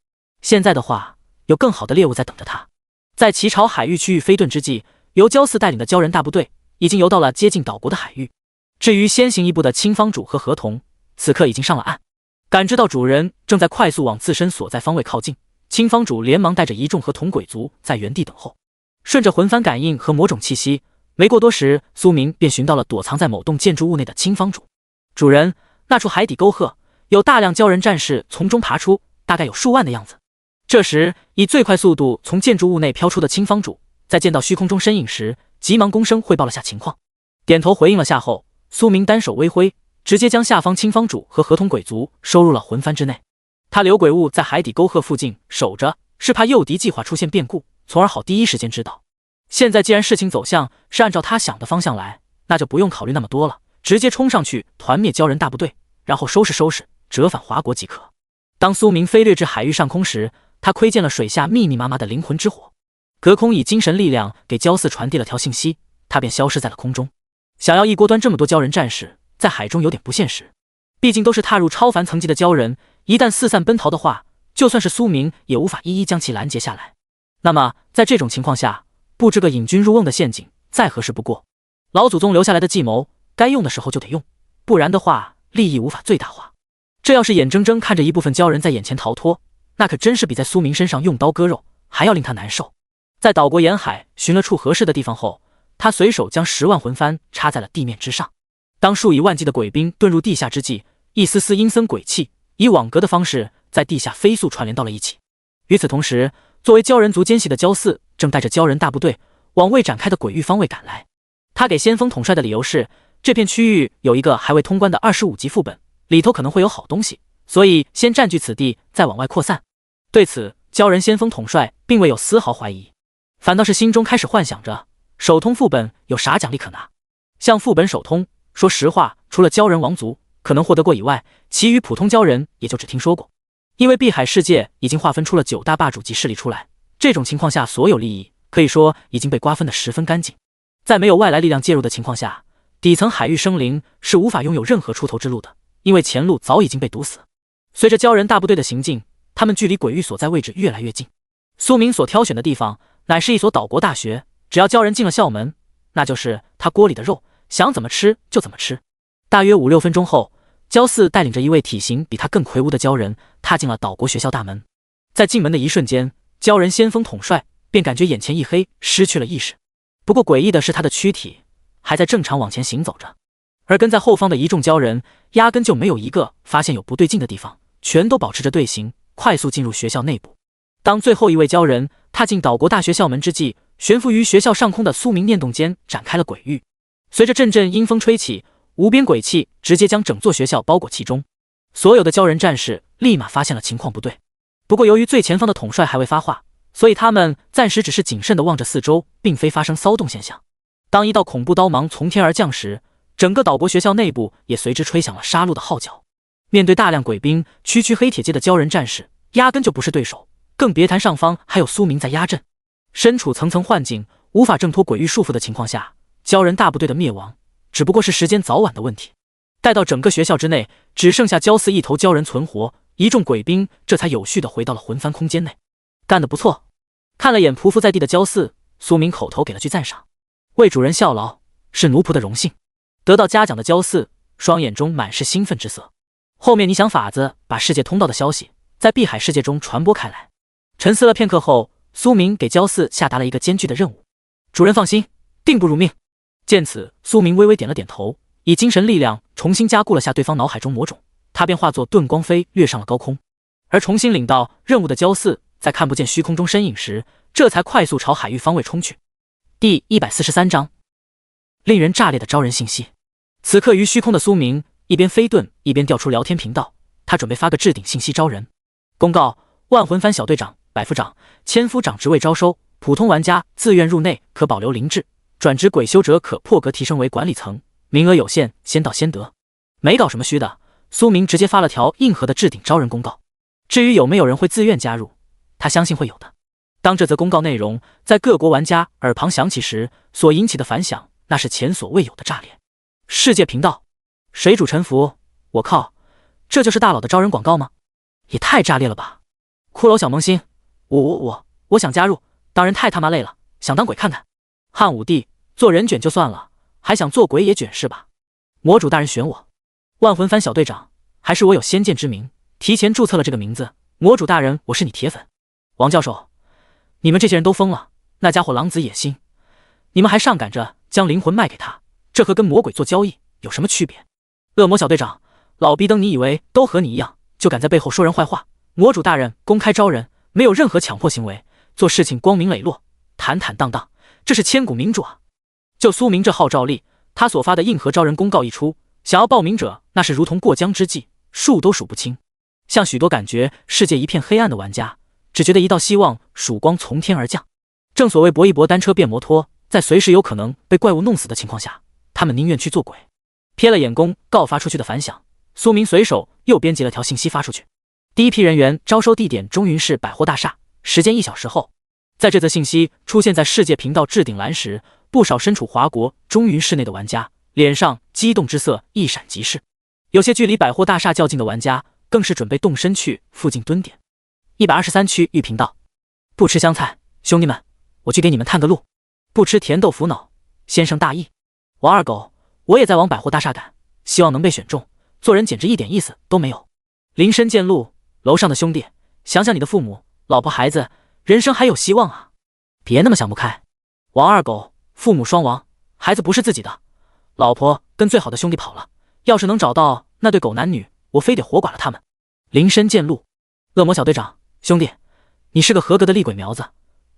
现在的话，有更好的猎物在等着他。在齐朝海域区域飞遁之际，由焦驷带领的鲛人大部队已经游到了接近岛国的海域。至于先行一步的青方主和河童，此刻已经上了岸。感知到主人正在快速往自身所在方位靠近，青方主连忙带着一众河童鬼族在原地等候。顺着魂幡感应和魔种气息，没过多时，苏明便寻到了躲藏在某栋建筑物内的青方主。主人，那处海底沟壑有大量鲛人战士从中爬出，大概有数万的样子。这时，以最快速度从建筑物内飘出的青方主，在见到虚空中身影时，急忙躬身汇报了下情况。点头回应了下后，苏明单手微挥，直接将下方青方主和河童鬼族收入了魂幡之内。他留鬼物在海底沟壑附近守着，是怕诱敌计划出现变故，从而好第一时间知道。现在既然事情走向是按照他想的方向来，那就不用考虑那么多了，直接冲上去团灭鲛人大部队，然后收拾收拾，折返华国即可。当苏明飞掠至海域上空时，他窥见了水下密密麻麻的灵魂之火。隔空以精神力量给焦驷传递了条信息，他便消失在了空中。想要一锅端这么多鲛人战士，在海中有点不现实，毕竟都是踏入超凡层级的鲛人，一旦四散奔逃的话，就算是苏明也无法一一将其拦截下来。那么在这种情况下，布置个引军入瓮的陷阱再合适不过。老祖宗留下来的计谋，该用的时候就得用，不然的话利益无法最大化。这要是眼睁睁看着一部分鲛人在眼前逃脱，那可真是比在苏明身上用刀割肉还要令他难受。在岛国沿海寻了处合适的地方后，他随手将10万魂幡插在了地面之上。当数以万计的鬼兵遁入地下之际，一丝丝阴森鬼气以网格的方式在地下飞速串联到了一起。与此同时，作为鲛人族奸细的焦四正带着鲛人大部队往未展开的鬼域方位赶来。他给先锋统帅的理由是，这片区域有一个还未通关的25级副本，里头可能会有好东西，所以先占据此地，再往外扩散。对此，鲛人先锋统帅并未有丝毫怀疑，反倒是心中开始幻想着首通副本有啥奖励可拿。像副本首通，说实话，除了鲛人王族可能获得过以外，其余普通鲛人也就只听说过。因为碧海世界已经划分出了9大霸主级势力出来，这种情况下，所有利益可以说已经被瓜分得十分干净。在没有外来力量介入的情况下，底层海域生灵是无法拥有任何出头之路的，因为前路早已经被堵死。随着鲛人大部队的行进，他们距离鬼域所在位置越来越近。苏明所挑选的地方乃是一所岛国大学，只要鲛人进了校门，那就是他锅里的肉，想怎么吃就怎么吃。大约5、6分钟后，焦四带领着一位体型比他更魁梧的鲛人踏进了岛国学校大门。在进门的一瞬间，鲛人先锋统帅便感觉眼前一黑，失去了意识。不过诡异的是，他的躯体还在正常往前行走着，而跟在后方的一众鲛人压根就没有一个发现有不对劲的地方，全都保持着队形，快速进入学校内部。当最后一位鲛人踏进岛国大学校门之际，悬浮于学校上空的苏明念动间展开了鬼域。随着阵阵阴风吹起，无边鬼气直接将整座学校包裹其中。所有的鲛人战士立马发现了情况不对，不过由于最前方的统帅还未发话，所以他们暂时只是谨慎地望着四周，并非发生骚动现象。当一道恐怖刀芒从天而降时，整个岛国学校内部也随之吹响了杀戮的号角。面对大量鬼兵，区区黑铁界的鲛人战士压根就不是对手，更别谈上方还有苏明在压阵。身处层层幻境，无法挣脱鬼域束缚的情况下，鲛人大部队的灭亡只不过是时间早晚的问题。待到整个学校之内只剩下焦四一头鲛人存活，一众鬼兵这才有序地回到了魂幡空间内。干得不错！看了眼匍匐在地的焦四，苏明口头给了句赞赏。为主人效劳是奴仆的荣幸。得到嘉奖的焦四双眼中满是兴奋之色。后面你想法子把世界通道的消息在碧海世界中传播开来。沉思了片刻后，苏明给焦四下达了一个艰巨的任务。主人放心，定不辱命。见此，苏明微微点了点头，以精神力量重新加固了下对方脑海中魔种，他便化作遁光飞跃上了高空。而重新领到任务的焦四在看不见虚空中身影时，这才快速朝海域方位冲去。第143章，令人炸裂的招人信息。此刻于虚空的苏明一边飞遁一边调出聊天频道，他准备发个置顶信息招人。公告：万魂幡小队长、百夫长、千夫长职位招收，普通玩家自愿入内可保留灵智，转职鬼修者可破格提升为管理层，名额有限，先到先得。没搞什么虚的，苏明直接发了条硬核的置顶招人公告。至于有没有人会自愿加入，他相信会有的。当这则公告内容在各国玩家耳旁响起时，所引起的反响那是前所未有的炸裂。世界频道，水主沉浮，我靠，这就是大佬的招人广告吗？也太炸裂了吧！骷髅小萌新，我想加入，当人太他妈累了，想当鬼看看。汉武帝，做人卷就算了，还想做鬼也卷是吧？魔主大人选我，万魂幡小队长，还是我有先见之明，提前注册了这个名字。魔主大人，我是你铁粉。王教授，你们这些人都疯了，那家伙狼子野心，你们还上赶着将灵魂卖给他，这和跟魔鬼做交易有什么区别？恶魔小队长，老逼登你以为都和你一样，就敢在背后说人坏话？魔主大人公开招人，没有任何强迫行为，做事情光明磊落，坦坦荡荡，这是千古名著啊！就苏明这号召力，他所发的硬核招人公告一出，想要报名者那是如同过江之鲫，数都数不清。像许多感觉世界一片黑暗的玩家，只觉得一道希望曙光从天而降。正所谓搏一搏单车变摩托，在随时有可能被怪物弄死的情况下，他们宁愿去做鬼。瞥了眼公告发出去的反响，苏明随手又编辑了条信息发出去。第一批人员招收地点中云市百货大厦，时间1小时后。在这则信息出现在世界频道置顶栏时，不少身处华国中云市内的玩家脸上激动之色一闪即逝，有些距离百货大厦较近的玩家更是准备动身去附近蹲点。123区域频道，不吃香菜，兄弟们，我去给你们探个路。不吃甜豆腐脑，先生大意。王二狗，我也在往百货大厦赶，希望能被选中，做人简直一点意思都没有。林深见鹿，楼上的兄弟，想想你的父母、老婆、孩子，人生还有希望啊！别那么想不开。王二狗，父母双亡，孩子不是自己的，老婆跟最好的兄弟跑了，要是能找到那对狗男女，我非得活剐了他们。林深见鹿，恶魔小队长，兄弟，你是个合格的厉鬼苗子，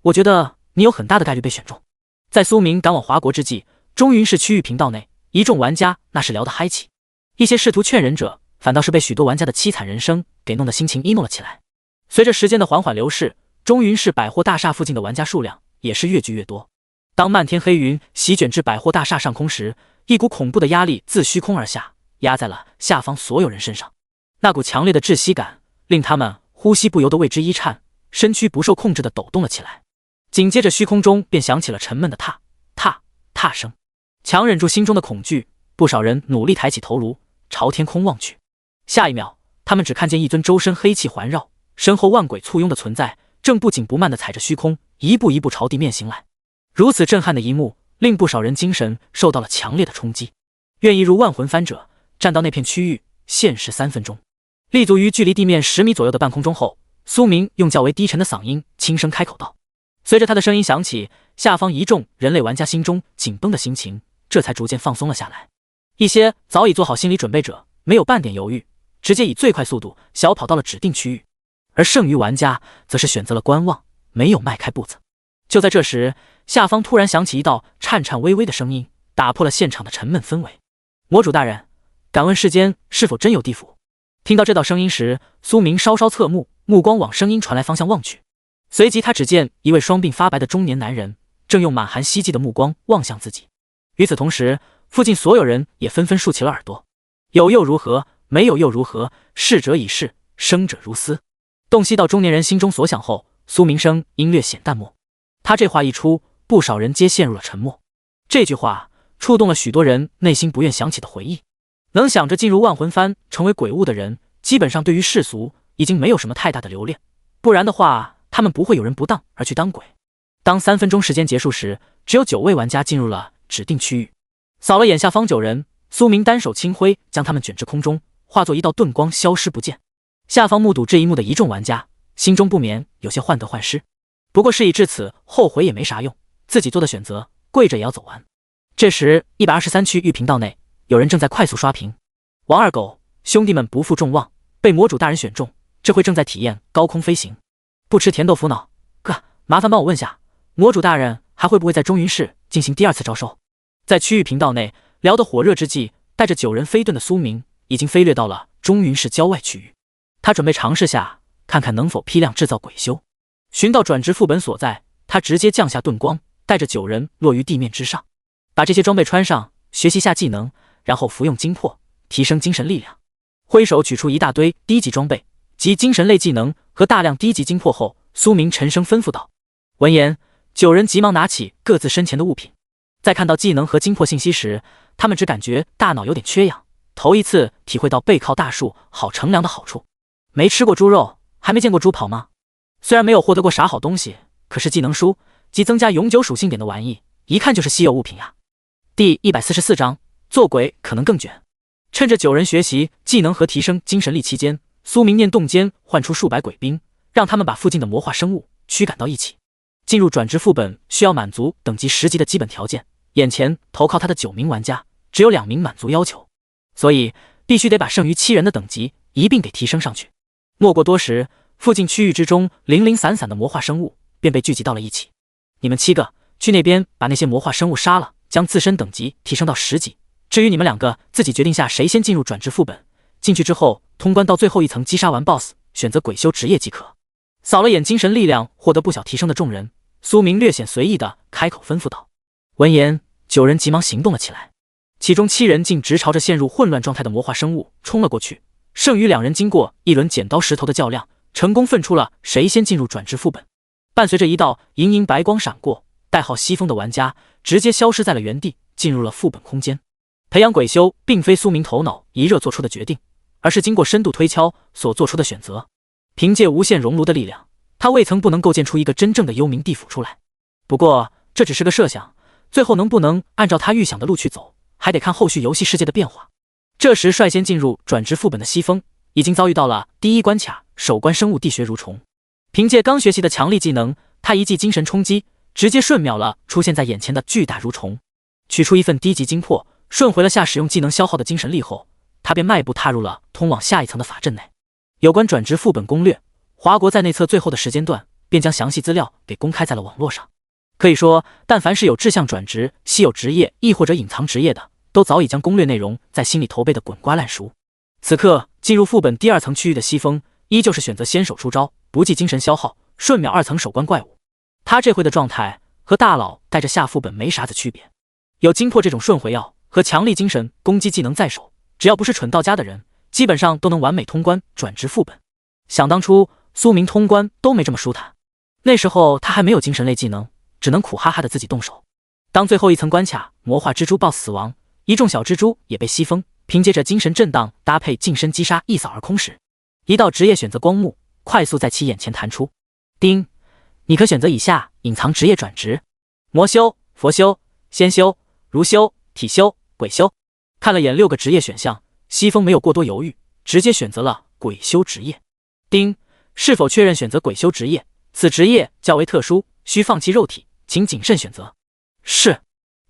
我觉得你有很大的概率被选中。在苏明赶往华国之际，中云市区域频道内，一众玩家那是聊得嗨起，一些试图劝人者，反倒是被许多玩家的凄惨人生给弄得心情 emo 了起来。随着时间的缓缓流逝，中云市百货大厦附近的玩家数量也是越聚越多。当漫天黑云席卷至百货大厦上空时，一股恐怖的压力自虚空而下，压在了下方所有人身上。那股强烈的窒息感令他们呼吸不由得为之一颤，身躯不受控制地抖动了起来。紧接着虚空中便响起了沉闷的踏踏踏声。强忍住心中的恐惧，不少人努力抬起头颅朝天空望去。下一秒，他们只看见一尊周身黑气环绕、身后万鬼簇拥的存在，正不紧不慢地踩着虚空，一步一步朝地面行来。如此震撼的一幕，令不少人精神受到了强烈的冲击。愿意入万魂幡者，站到那片区域，限时3分钟。立足于距离地面10米左右的半空中后，苏明用较为低沉的嗓音轻声开口道。随着他的声音响起，下方一众人类玩家心中紧绷的心情这才逐渐放松了下来。一些早已做好心理准备者没有半点犹豫，直接以最快速度小跑到了指定区域，而剩余玩家则是选择了观望，没有迈开步子。就在这时，下方突然响起一道颤颤巍巍的声音，打破了现场的沉闷氛围。魔主大人，敢问世间是否真有地府？听到这道声音时，苏明稍稍侧目，目光往声音传来方向望去。随即他只见一位双鬓发白的中年男人正用满含希冀的目光望向自己。与此同时，附近所有人也纷纷竖起了耳朵。有又如何，没有又如何，逝者已逝，生者如斯。洞悉到中年人心中所想后，苏明声音略显淡漠。他这话一出，不少人皆陷入了沉默。这句话触动了许多人内心不愿想起的回忆。能想着进入万魂幡成为鬼物的人，基本上对于世俗已经没有什么太大的留恋，不然的话他们不会有人不当而去当鬼。当3分钟时间结束时，只有9位玩家进入了指定区域。扫了眼下方9人，苏明单手轻挥，将他们卷至空中，化作一道遁光消失不见。下方目睹这一幕的一众玩家心中不免有些患得患失，不过事已至此，后悔也没啥用，自己做的选择跪着也要走完。这时123区域频道内有人正在快速刷屏。王二狗，兄弟们不负众望，被魔主大人选中，这回正在体验高空飞行，不吃甜豆腐脑。哥，麻烦帮我问下，魔主大人还会不会在中云市进行第2次招收？在区域频道内聊得火热之际，带着9人飞遁的苏明已经飞掠到了中云市郊外区域。他准备尝试下，看看能否批量制造鬼修。寻到转职副本所在，他直接降下遁光，带着9人落于地面之上，把这些装备穿上，学习下技能，然后服用精魄，提升精神力量。挥手取出一大堆低级装备及精神类技能和大量低级精魄后，苏明沉声吩咐道。闻言，9人急忙拿起各自身前的物品。在看到技能和精魄信息时，他们只感觉大脑有点缺氧，头一次体会到背靠大树好乘凉的好处。没吃过猪肉，还没见过猪跑吗？虽然没有获得过啥好东西，可是技能书及增加永久属性点的玩意，一看就是稀有物品呀。第144章，做鬼可能更卷。趁着9人学习技能和提升精神力期间，苏明念动间唤出数百鬼兵，让他们把附近的魔化生物驱赶到一起。进入转职副本需要满足等级10级的基本条件，眼前投靠他的9名玩家只有2名满足要求，所以必须得把剩余7人的等级一并给提升上去。没过多时，附近区域之中零零散散的魔化生物便被聚集到了一起。你们7个去那边把那些魔化生物杀了，将自身等级提升到10级。至于你们2个自己决定下谁先进入转职副本，进去之后通关到最后一层击杀完 BOSS， 选择鬼修职业即可。扫了眼精神力量获得不小提升的众人，苏明略显随意的开口吩咐道。闻言，9人急忙行动了起来，其中7人竟直朝着陷入混乱状态的魔化生物冲了过去，剩余2人经过一轮剪刀石头的较量，成功分出了谁先进入转职副本。伴随着一道莹莹白光闪过，代号西风的玩家直接消失在了原地，进入了副本空间。培养鬼修并非苏明头脑一热做出的决定，而是经过深度推敲所做出的选择。凭借无限熔炉的力量，他未曾不能构建出一个真正的幽冥地府出来。不过这只是个设想，最后能不能按照他预想的路去走，还得看后续游戏世界的变化。这时率先进入转职副本的西风已经遭遇到了第一关卡，首关生物地穴蠕虫。凭借刚学习的强力技能，他一记精神冲击，直接瞬秒了出现在眼前的巨大蠕虫。取出一份低级精魄，顺回了下使用技能消耗的精神力后，他便迈步踏入了通往下一层的法阵内。有关转职副本攻略，华国在内测最后的时间段便将详细资料给公开在了网络上。可以说，但凡是有志向转职、稀有职业亦或者隐藏职业的，都早已将攻略内容在心里头背的滚瓜烂熟。此刻进入副本第2层区域的西风，依旧是选择先手出招，不计精神消耗，瞬秒2层首关怪物。他这回的状态和大佬带着下副本没啥子区别，有精魄这种瞬回药和强力精神攻击技能在手，只要不是蠢到家的人，基本上都能完美通关转职副本。想当初苏明通关都没这么舒坦，那时候他还没有精神类技能，只能苦哈哈的自己动手。当最后一层关卡魔化蜘蛛 BOSS 死亡，一众小蜘蛛也被西风凭借着精神震荡搭配近身击杀一扫而空时，一道职业选择光幕快速在其眼前弹出。丁，你可选择以下隐藏职业转职：魔修、佛修、仙修、儒修、体修、鬼修。看了眼6个职业选项，西风没有过多犹豫，直接选择了鬼修职业。丁，是否确认选择鬼修职业？此职业较为特殊，需放弃肉体，请谨慎选择。是。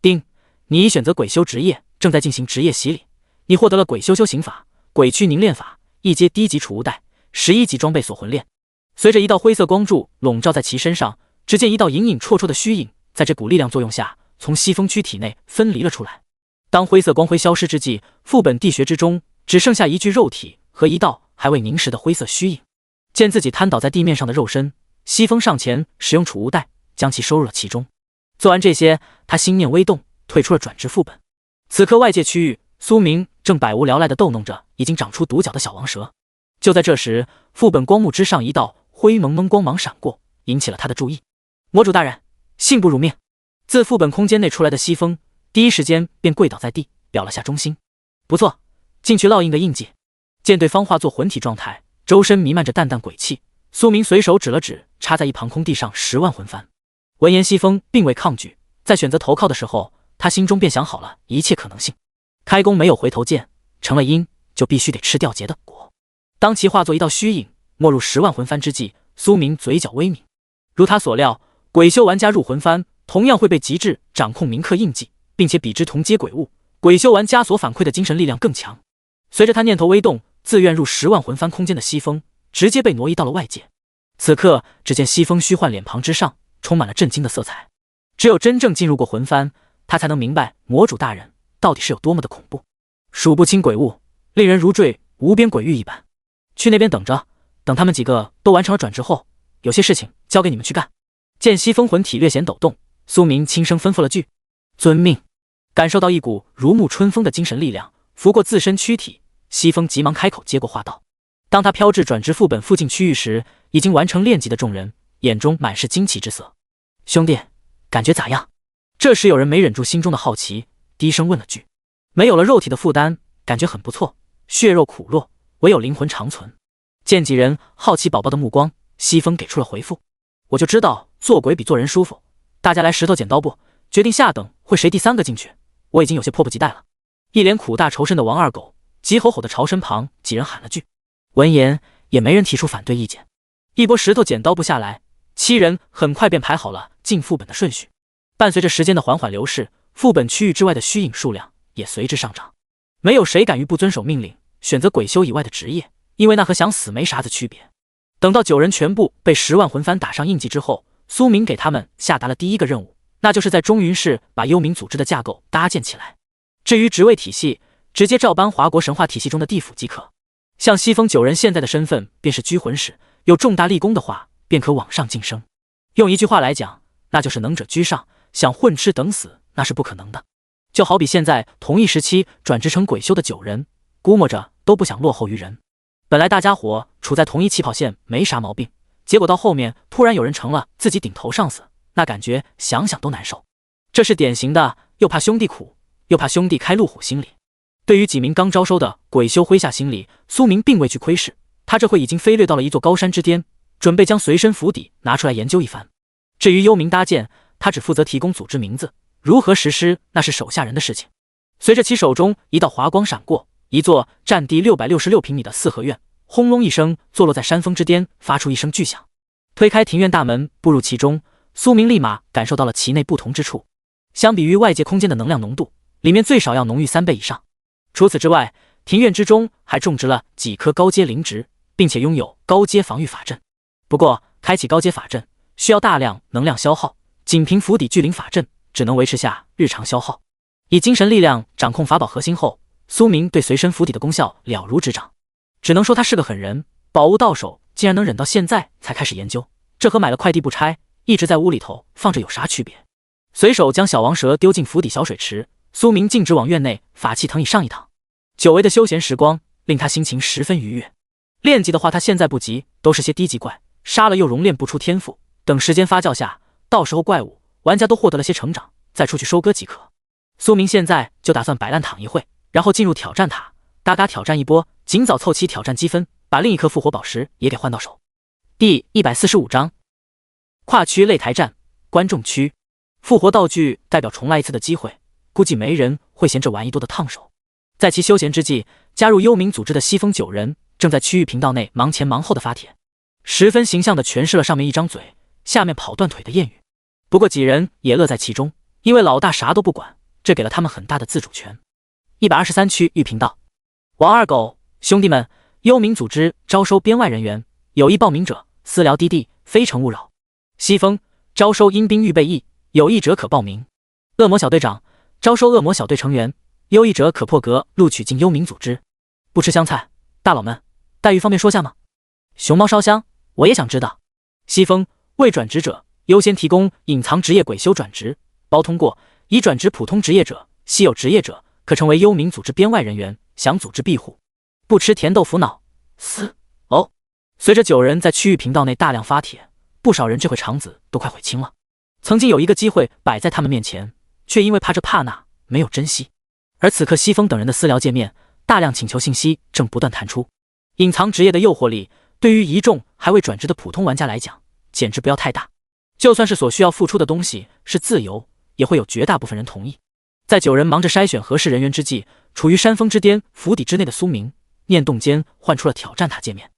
丁，你已选择鬼修职业，正在进行职业洗礼。你获得了鬼修修行法、鬼躯凝练法、1阶低级储物袋、11级装备锁魂链。随着一道灰色光柱笼罩在其身上，只见一道隐隐绰绰的虚影在这股力量作用下从西风躯体内分离了出来。当灰色光辉消失之际，副本地穴之中只剩下一具肉体和一道还未凝实的灰色虚影。见自己瘫倒在地面上的肉身，西风上前使用储物袋将其收入了其中。做完这些，他心念微动，退出了转职副本。此刻外界区域，苏明正百无聊赖地逗弄着已经长出独角的小王蛇。就在这时，副本光幕之上一道灰蒙蒙光芒闪过，引起了他的注意。魔主大人，幸不辱命！自副本空间内出来的西风第一时间便跪倒在地，表了下忠心。不错，进去烙印个印记。见对方化作魂体状态，周身弥漫着淡淡鬼气，苏明随手指了指插在一旁空地上10万魂幡。闻言，西风并未抗拒，在选择投靠的时候，他心中便想好了一切可能性。开弓没有回头箭，成了因就必须得吃掉结的果。当其化作一道虚影没入10万魂幡之际，苏明嘴角微抿。如他所料，鬼修玩家入魂幡同样会被极致掌控铭刻印记，并且比之同阶鬼物，鬼修玩家所反馈的精神力量更强。随着他念头微动，自愿入10万魂幡空间的西风直接被挪移到了外界。此刻只见西风虚幻脸庞之上充满了震惊的色彩。只有真正进入过魂幡，他才能明白魔主大人到底是有多么的恐怖。数不清鬼物，令人如坠无边鬼域一般。去那边等着，等他们几个都完成了转职后，有些事情交给你们去干。见西风魂体略显抖动，苏明轻声吩咐了句：遵命。感受到一股如沐春风的精神力量拂过自身躯体，西风急忙开口接过话道。当他飘至转职副本附近区域时，已经完成练级的众人眼中满是惊奇之色。兄弟，感觉咋样？这时有人没忍住心中的好奇，低声问了句。没有了肉体的负担，感觉很不错，血肉苦弱，唯有灵魂长存。见几人好奇宝宝的目光，西风给出了回复。我就知道做鬼比做人舒服，大家来石头剪刀布，决定下等会谁第3个进去。我已经有些迫不及待了。一脸苦大仇深的王二狗急吼吼的朝身旁几人喊了句。闻言也没人提出反对意见。一波石头剪刀布下来，7人很快便排好了进副本的顺序。伴随着时间的缓缓流逝，副本区域之外的虚影数量也随之上涨。没有谁敢于不遵守命令，选择鬼修以外的职业，因为那和想死没啥子区别。等到9人全部被10万魂幡打上印记之后，苏明给他们下达了第一个任务，那就是在中云市把幽冥组织的架构搭建起来。至于职位体系，直接照搬华国神话体系中的地府即可。像西风9人现在的身份便是拘魂使，有重大立功的话便可往上晋升。用一句话来讲，那就是能者居上，想混吃等死那是不可能的。就好比现在同一时期转职成鬼修的9人，估摸着都不想落后于人。本来大家伙处在同一起跑线没啥毛病，结果到后面突然有人成了自己顶头上司，那感觉想想都难受。这是典型的又怕兄弟苦，又怕兄弟开路虎心理。对于几名刚招收的鬼修麾下心理，苏明并未去窥视，他这会已经飞掠到了一座高山之巅，准备将随身符底拿出来研究一番。至于幽冥搭建，他只负责提供组织名字，如何实施那是手下人的事情。随着其手中一道华光闪过，一座占地666平米的四合院，轰隆一声坐落在山峰之巅，发出一声巨响。推开庭院大门，步入其中，苏明立马感受到了其内不同之处。相比于外界空间的能量浓度，里面最少要浓郁3倍以上。除此之外，庭院之中还种植了几棵高阶灵植，并且拥有高阶防御法阵。不过，开启高阶法阵需要大量能量消耗，仅凭府邸聚灵法阵只能维持下日常消耗。以精神力量掌控法宝核心后，苏明对随身府邸的功效了如指掌。只能说他是个狠人，宝物到手竟然能忍到现在才开始研究，这和买了快递不拆，一直在屋里头放着有啥区别？随手将小王蛇丢进府邸小水池，苏明径直往院内法器藤椅上一躺。久违的休闲时光令他心情十分愉悦。练级的话他现在不急，都是些低级怪，杀了又熔炼不出天赋，等时间发酵下，到时候怪物玩家都获得了些成长，再出去收割即可。苏明现在就打算摆烂躺一会，然后进入挑战塔，嘎嘎挑战一波，尽早凑齐挑战积分，把另一颗复活宝石也给换到手。第145章跨区擂台战，观众区。复活道具代表重来一次的机会，估计没人会嫌这玩意多的烫手。在其休闲之际，加入幽冥组织的西风9人正在区域频道内忙前忙后的发帖，十分形象地诠释了上面一张嘴下面跑断腿的谚语。不过几人也乐在其中，因为老大啥都不管，这给了他们很大的自主权。123区域频道，王二狗，兄弟们，幽冥组织招收编外人员，有意报名者私聊滴滴，非诚勿扰。西风，招收阴兵预备役，有意者可报名。恶魔小队长，招收恶魔小队成员，优异者可破格录取进幽冥组织。不吃香菜，大佬们，待遇方便说下吗？熊猫烧香，我也想知道。西风，未转职者优先提供隐藏职业鬼修转职，包通过，已转职普通职业者、稀有职业者可成为幽冥组织编外人员，享组织庇护。不吃甜豆腐脑，哦。随着9人在区域频道内大量发帖，不少人这回肠子都快悔青了。曾经有一个机会摆在他们面前，却因为怕这怕那没有珍惜。而此刻西风等人的私聊界面，大量请求信息正不断弹出。隐藏职业的诱惑力，对于一众还未转职的普通玩家来讲，简直不要太大。就算是所需要付出的东西是自由，也会有绝大部分人同意。在9人忙着筛选合适人员之际，处于山峰之巅府邸之内的苏明，念动间换出了挑战塔界面，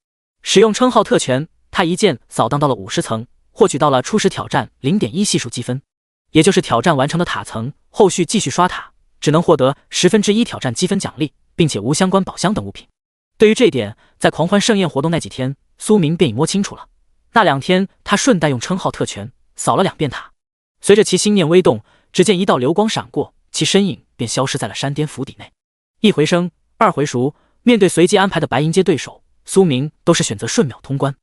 使用称号特权，他一键扫荡到了50层，获取到了初始挑战 0.1 系数积分，也就是挑战完成的塔层，后续继续刷塔只能获得1/10挑战积分奖励，并且无相关宝箱等物品。对于这点，在狂欢盛宴活动那几天，苏明便已摸清楚了。那2天，他顺带用称号特权扫了2遍塔。随着其心念微动，只见一道流光闪过，其身影便消失在了山巅府邸内。一回生，二回熟，面对随机安排的白银阶对手，苏明都是选择顺秒通关。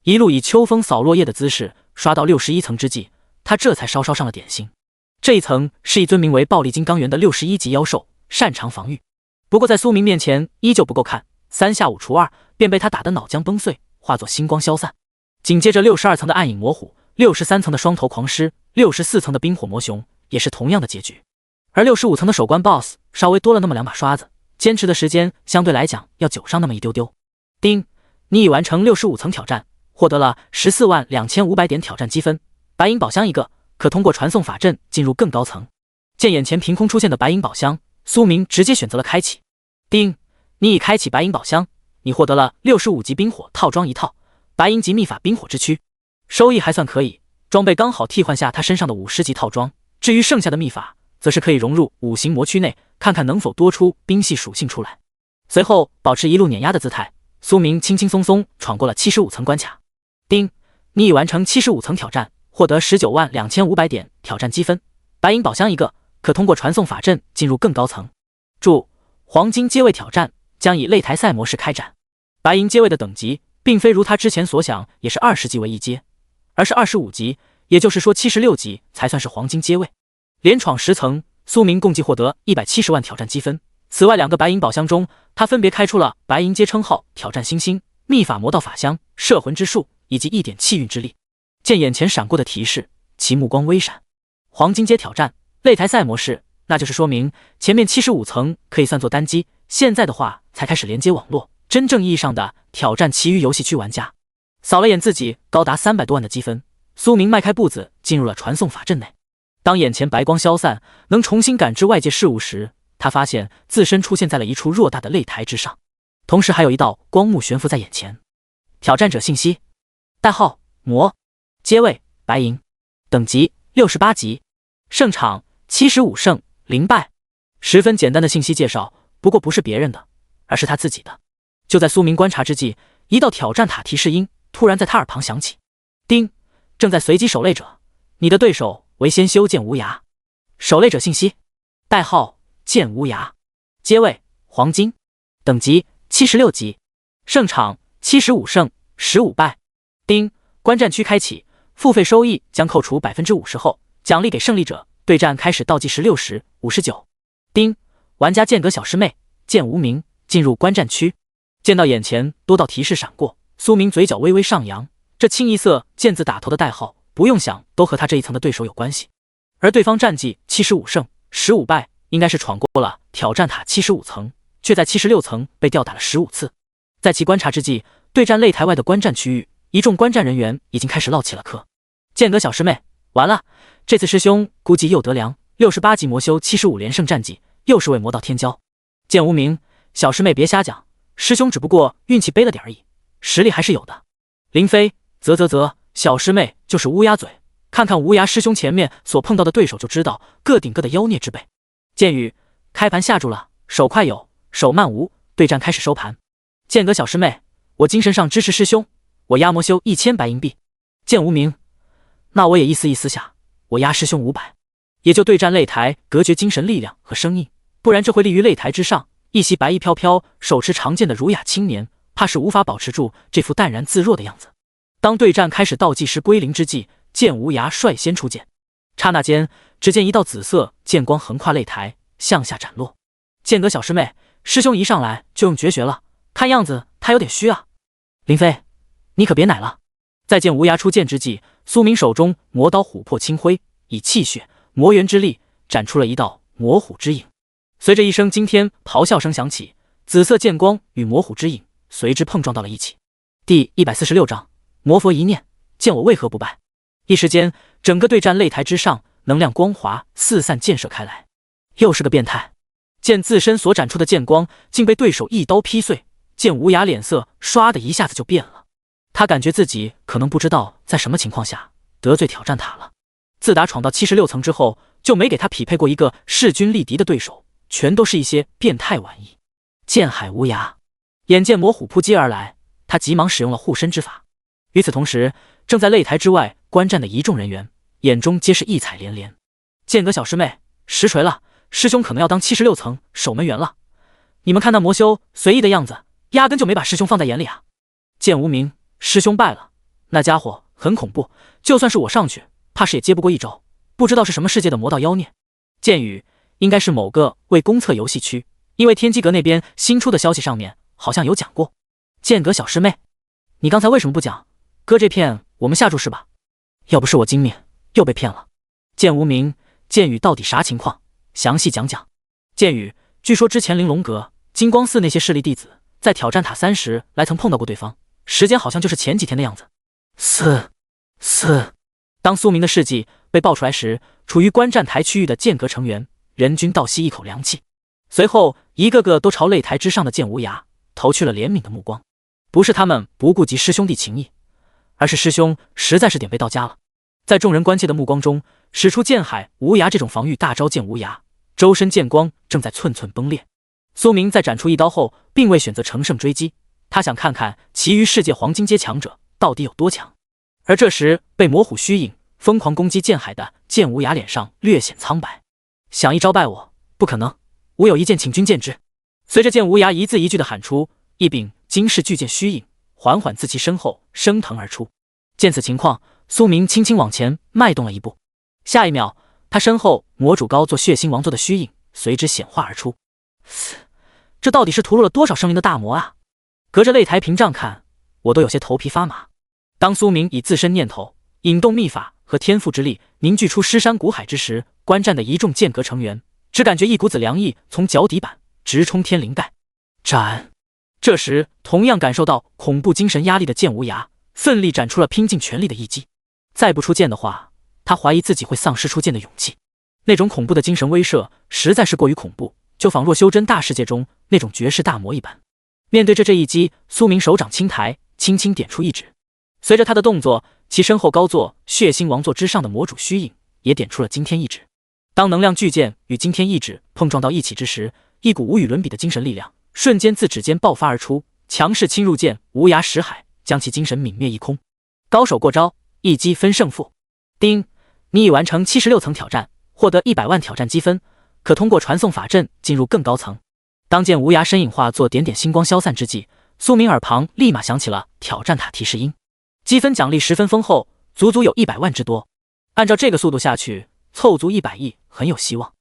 一路以秋风扫落叶的姿势刷到61层之际，他这才稍稍上了点心。这一层是一尊名为暴力金刚猿的61级妖兽，擅长防御。不过在苏明面前依旧不够看，3下5除2便被他打得脑浆崩碎，化作星光消散。紧接着62层的暗影魔虎，63层的双头狂狮，64层的冰火魔熊也是同样的结局。而65层的首关 BOSS 稍微多了那么2把刷子，坚持的时间相对来讲要久上那么一丢丢。丁，你已完成65层挑战，获得了142500点挑战积分，白银宝箱1个，可通过传送法阵进入更高层。见眼前凭空出现的白银宝箱，苏明直接选择了开启。丁，你已开启白银宝箱，你获得了65级冰火套装1套，白银级秘法冰火之躯，收益还算可以，装备刚好替换下他身上的50级套装。至于剩下的秘法，则是可以融入5行魔躯内，看看能否多出冰系属性出来。随后保持一路碾压的姿态，苏明轻轻松松闯过了75层关卡。丁，你已完成75层挑战，获得192500点挑战积分，白银宝箱1个，可通过传送法阵进入更高层。注：黄金阶位挑战将以擂台赛模式开展。白银阶位的等级并非如他之前所想也是20级为一阶，而是25级，也就是说76级才算是黄金阶位。连闯10层，苏明共计获得170万挑战积分。此外2个白银宝箱中，他分别开出了白银阶称号挑战星星、秘法魔道法箱、摄魂之术以及1点气运之力。见眼前闪过的提示，其目光微闪。黄金阶挑战擂台赛模式，那就是说明前面75层可以算作单机，现在的话才开始连接网络，真正意义上的挑战其余游戏区玩家。扫了眼自己高达300多万的积分，苏明迈开步子进入了传送法阵内。当眼前白光消散，能重新感知外界事物时，他发现自身出现在了一处偌大的擂台之上，同时还有一道光幕悬浮在眼前。挑战者信息：代号魔，阶位白银，等级68级，胜场75胜0败。十分简单的信息介绍，不过不是别人的，而是他自己的。就在苏明观察之际，一道挑战塔提示音突然在他耳旁响起：叮，正在随机狩猎者，你的对手为先修剑无涯。狩猎者信息：代号剑无涯，阶位黄金，等级76级，胜场75胜15败。叮，观战区开启，付费收益将扣除 50% 后，奖励给胜利者。对战开始倒计时6时59。叮，玩家间隔小师妹剑无名进入观战区。见到眼前多道提示闪过，苏明嘴角微微上扬，这清一色剑字打头的代号，不用想都和他这一层的对手有关系。而对方战绩75胜15败，应该是闯过了挑战塔75层，却在76层被吊打了15次。在其观察之际，对战擂台外的观战区域，一众观战人员已经开始唠起了嗑。间隔小师妹，完了，这次师兄估计又得凉，68级魔修75连胜战绩，又是为魔道天骄。剑无名，小师妹别瞎讲，师兄只不过运气背了点而已，实力还是有的。林飞，啧，小师妹就是乌鸦嘴，看看无涯师兄前面所碰到的对手就知道，各顶各的妖孽之辈。剑雨，开盘下注了，手快有，手慢无，对战开始收盘。间隔小师妹，我精神上支持师兄，我压魔修1000白银币。剑无名，那我也意思意思下，我压师兄500。也就对战擂台隔绝精神力量和声音，不然这会立于擂台之上，一袭白衣飘飘，手持长剑的儒雅青年，怕是无法保持住这副淡然自若的样子。当对战开始倒计时归零之际，剑无涯率先出剑，刹那间，只见一道紫色剑光横跨擂台向下斩落。间隔小师妹，师兄一上来就用绝学了，看样子他有点虚啊。林飞，你可别奶了。在见无涯出剑之际，苏明手中魔刀琥珀清辉，以气血魔元之力斩出了一道魔虎之影。随着一声惊天咆哮声响起，紫色剑光与魔虎之影随之碰撞到了一起。第146章魔佛一念，见我为何不败。一时间，整个对战擂台之上能量光华四散溅射开来。又是个变态，见自身所斩出的剑光竟被对手一刀劈碎，见无涯脸色唰的一下子就变了。他感觉自己可能不知道在什么情况下得罪挑战塔了。自打闯到76层之后，就没给他匹配过一个势均力敌的对手，全都是一些变态玩意。剑海无涯，眼见魔虎扑击而来，他急忙使用了护身之法。与此同时，正在擂台之外观战的一众人员眼中皆是异彩连连。间隔小师妹，实锤了，师兄可能要当76层守门员了。你们看那魔修随意的样子，压根就没把师兄放在眼里啊。剑无名，师兄败了，那家伙很恐怖，就算是我上去，怕是也接不过一招，不知道是什么世界的魔道妖孽。剑雨，应该是某个为公测游戏区，因为天机阁那边新出的消息上面好像有讲过。间隔小师妹，你刚才为什么不讲？哥这片我们下注是吧？要不是我精明，又被骗了。剑无名，剑雨到底啥情况？详细讲讲。剑雨，据说之前玲珑阁、金光寺那些势力弟子在挑战塔30来曾碰到过对方，时间好像就是前几天的样子。当苏明的事迹被爆出来时，处于观战台区域的剑阁成员人均倒吸一口凉气，随后一个个都朝擂台之上的剑无涯投去了怜悯的目光。不是他们不顾及师兄弟情谊，而是师兄实在是点背到家了。在众人关切的目光中，使出剑海无涯这种防御大招剑无涯，周身剑光正在寸寸崩裂。苏明在斩出一刀后，并未选择乘胜追击，他想看看其余世界黄金阶强者到底有多强。而这时被魔虎虚影疯狂攻击剑海的剑无涯脸上略显苍白，想一招败我，不可能，吾有一剑，请君见之。随着剑无涯一字一句的喊出，一柄金氏巨剑虚影缓缓自其身后升腾而出。见此情况，苏明轻轻往前迈动了一步，下一秒，他身后魔主高坐血腥王座的虚影随之显化而出。这到底是屠戮了多少生灵的大魔啊！隔着擂台屏障看，我都有些头皮发麻。当苏明以自身念头引动秘法和天赋之力凝聚出尸山古海之时，观战的一众剑阁成员只感觉一股子凉意从脚底板直冲天灵盖。斩！这时同样感受到恐怖精神压力的剑无涯奋力斩出了拼尽全力的一击。再不出剑的话，他怀疑自己会丧失出剑的勇气。那种恐怖的精神威慑实在是过于恐怖，就仿若修真大世界中那种绝世大魔一般。面对着这一击，苏明手掌轻抬，轻轻点出一指。随着他的动作，其身后高坐血腥王座之上的魔主虚影也点出了惊天一指。当能量巨剑与惊天一指碰撞到一起之时，一股无与伦比的精神力量瞬间自指尖爆发而出，强势侵入剑无涯识海，将其精神泯灭一空。高手过招，一击分胜负。丁，你已完成76层挑战，获得100万挑战积分，可通过传送法阵进入更高层。当见无涯身影化作点点星光消散之际，苏明耳旁立马响起了挑战塔提示音。积分奖励十分丰厚，足足有100万之多。按照这个速度下去，凑足100亿很有希望。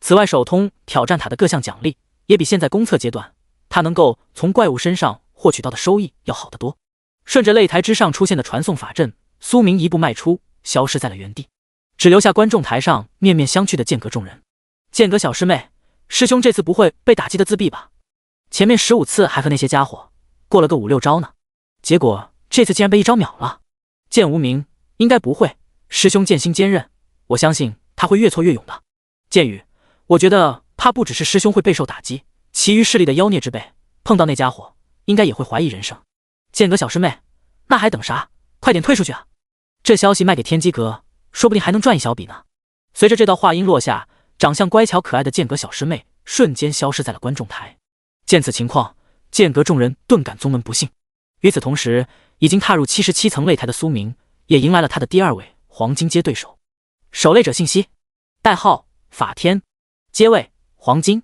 此外，手通挑战塔的各项奖励也比现在公测阶段他能够从怪物身上获取到的收益要好得多。顺着擂台之上出现的传送法阵，苏明一步迈出，消失在了原地，只留下观众台上面面相觑的剑阁众人。剑阁小师妹，师兄这次不会被打击的自闭吧？前面15次还和那些家伙过了个5、6招呢，结果这次竟然被一招秒了。剑无名，应该不会，师兄剑心坚韧，我相信他会越挫越勇的。剑宇，我觉得怕不只是师兄会备受打击，其余势力的妖孽之辈碰到那家伙应该也会怀疑人生。剑阁小师妹，那还等啥？快点退出去啊！这消息卖给天机阁，说不定还能赚一小笔呢。随着这道话音落下，长相乖巧可爱的剑阁小师妹瞬间消失在了观众台。见此情况，剑阁众人顿感宗门不幸。与此同时，已经踏入77层擂台的苏明也迎来了他的第2位黄金阶对手。狩猎者信息，代号法天，阶位黄金，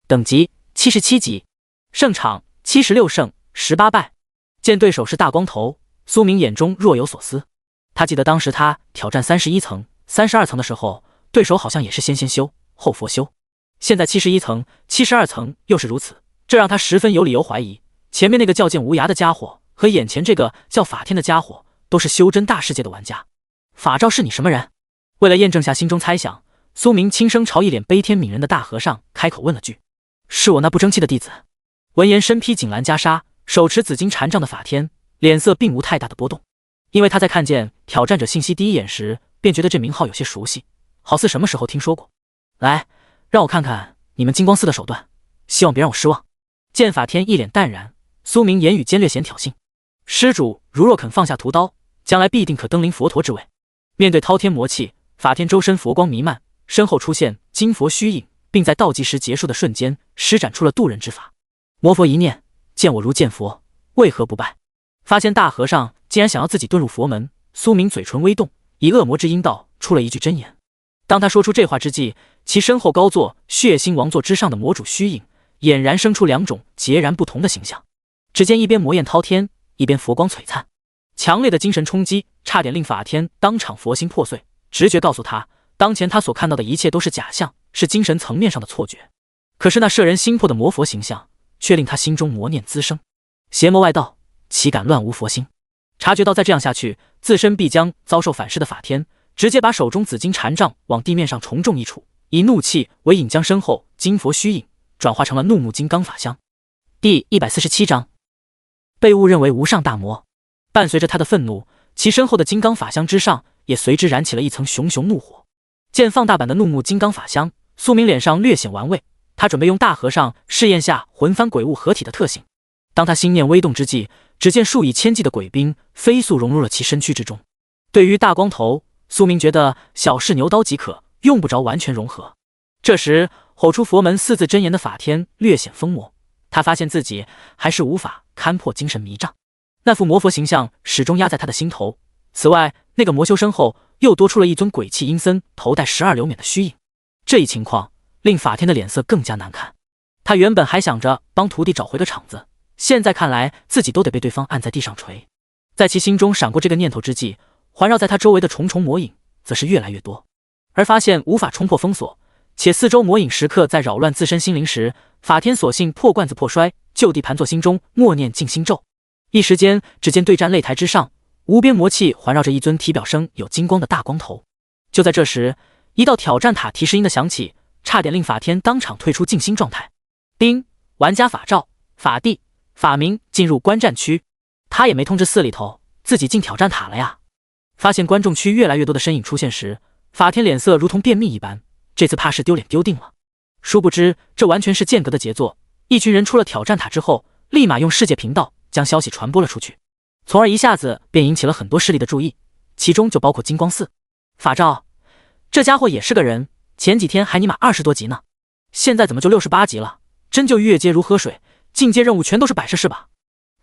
等级77级，胜场76胜18败。见对手是大光头，苏明眼中若有所思。他记得当时他挑战31层、32层的时候，对手好像也是先修后佛修。现在71层、72层又是如此，这让他十分有理由怀疑，前面那个叫剑无涯的家伙和眼前这个叫法天的家伙都是修真大世界的玩家。法照是你什么人？为了验证下心中猜想，苏明轻声朝一脸悲天悯人的大和尚开口问了句：“是我那不争气的弟子。”闻言，身披锦兰袈裟，手持紫金禅杖的法天脸色并无太大的波动，因为他在看见挑战者信息第一眼时便觉得这名号有些熟悉，好似什么时候听说过。来，让我看看你们金光寺的手段，希望别让我失望。见法天一脸淡然，苏明言语间略显挑衅：“施主如若肯放下屠刀，将来必定可登临佛陀之位。”面对滔天魔气，法天周身佛光弥漫，身后出现金佛虚影，并在倒计时结束的瞬间施展出了渡人之法。魔佛一念，见我如见佛，为何不拜？发现大和尚竟然想要自己遁入佛门，苏明嘴唇微动，以恶魔之音道出了一句真言。当他说出这话之际，其身后高坐血腥王座之上的魔主虚影俨然生出2种截然不同的形象。只见一边魔焰滔天，一边佛光璀璨，强烈的精神冲击差点令法天当场佛心破碎。直觉告诉他，当前他所看到的一切都是假象，是精神层面上的错觉。可是那摄人心魄的魔佛形象却令他心中魔念滋生，邪魔外道，岂敢乱无佛心？察觉到再这样下去自身必将遭受反噬的法天，直接把手中紫金禅杖往地面上重重一触，以怒气为引，将身后金佛虚影转化成了怒目金刚法相。第147章，被误认为无上大魔。伴随着他的愤怒，其身后的金刚法相之上也随之燃起了一层熊熊怒火。见放大版的怒目金刚法相，苏明脸上略显玩味，他准备用大和尚试验下魂幡鬼物合体的特性。当他心念微动之际，只见数以千计的鬼兵飞速融入了其身躯之中。对于大光头，苏明觉得小试牛刀即可，用不着完全融合。这时吼出佛门4字真言的法天略显疯魔，他发现自己还是无法勘破精神迷障，那副魔佛形象始终压在他的心头。此外，那个魔修身后又多出了一尊鬼气阴森、头戴12流冕的虚影。这一情况令法天的脸色更加难看。他原本还想着帮徒弟找回个场子，现在看来自己都得被对方按在地上锤。在其心中闪过这个念头之际，环绕在他周围的重重魔影则是越来越多，而发现无法冲破封锁，且四周魔影时刻在扰乱自身心灵时，法天索性破罐子破摔，就地盘坐心中默念静心咒。一时间，只见对战擂台之上，无边魔气环绕着一尊体表生有金光的大光头。就在这时，一道挑战塔提示音的响起，差点令法天当场退出静心状态。叮，玩家法照、法地、法明进入观战区。他也没通知寺里头自己进挑战塔了呀。发现观众区越来越多的身影出现时，法天脸色如同便秘一般，这次怕是丢脸丢定了。殊不知这完全是剑阁的杰作。一群人出了挑战塔之后，立马用世界频道将消息传播了出去，从而一下子便引起了很多势力的注意，其中就包括金光寺。法照，这家伙也是个人，前几天还尼玛20多级呢，现在怎么就68级了？真就越阶如喝水，进阶任务全都是摆设是吧？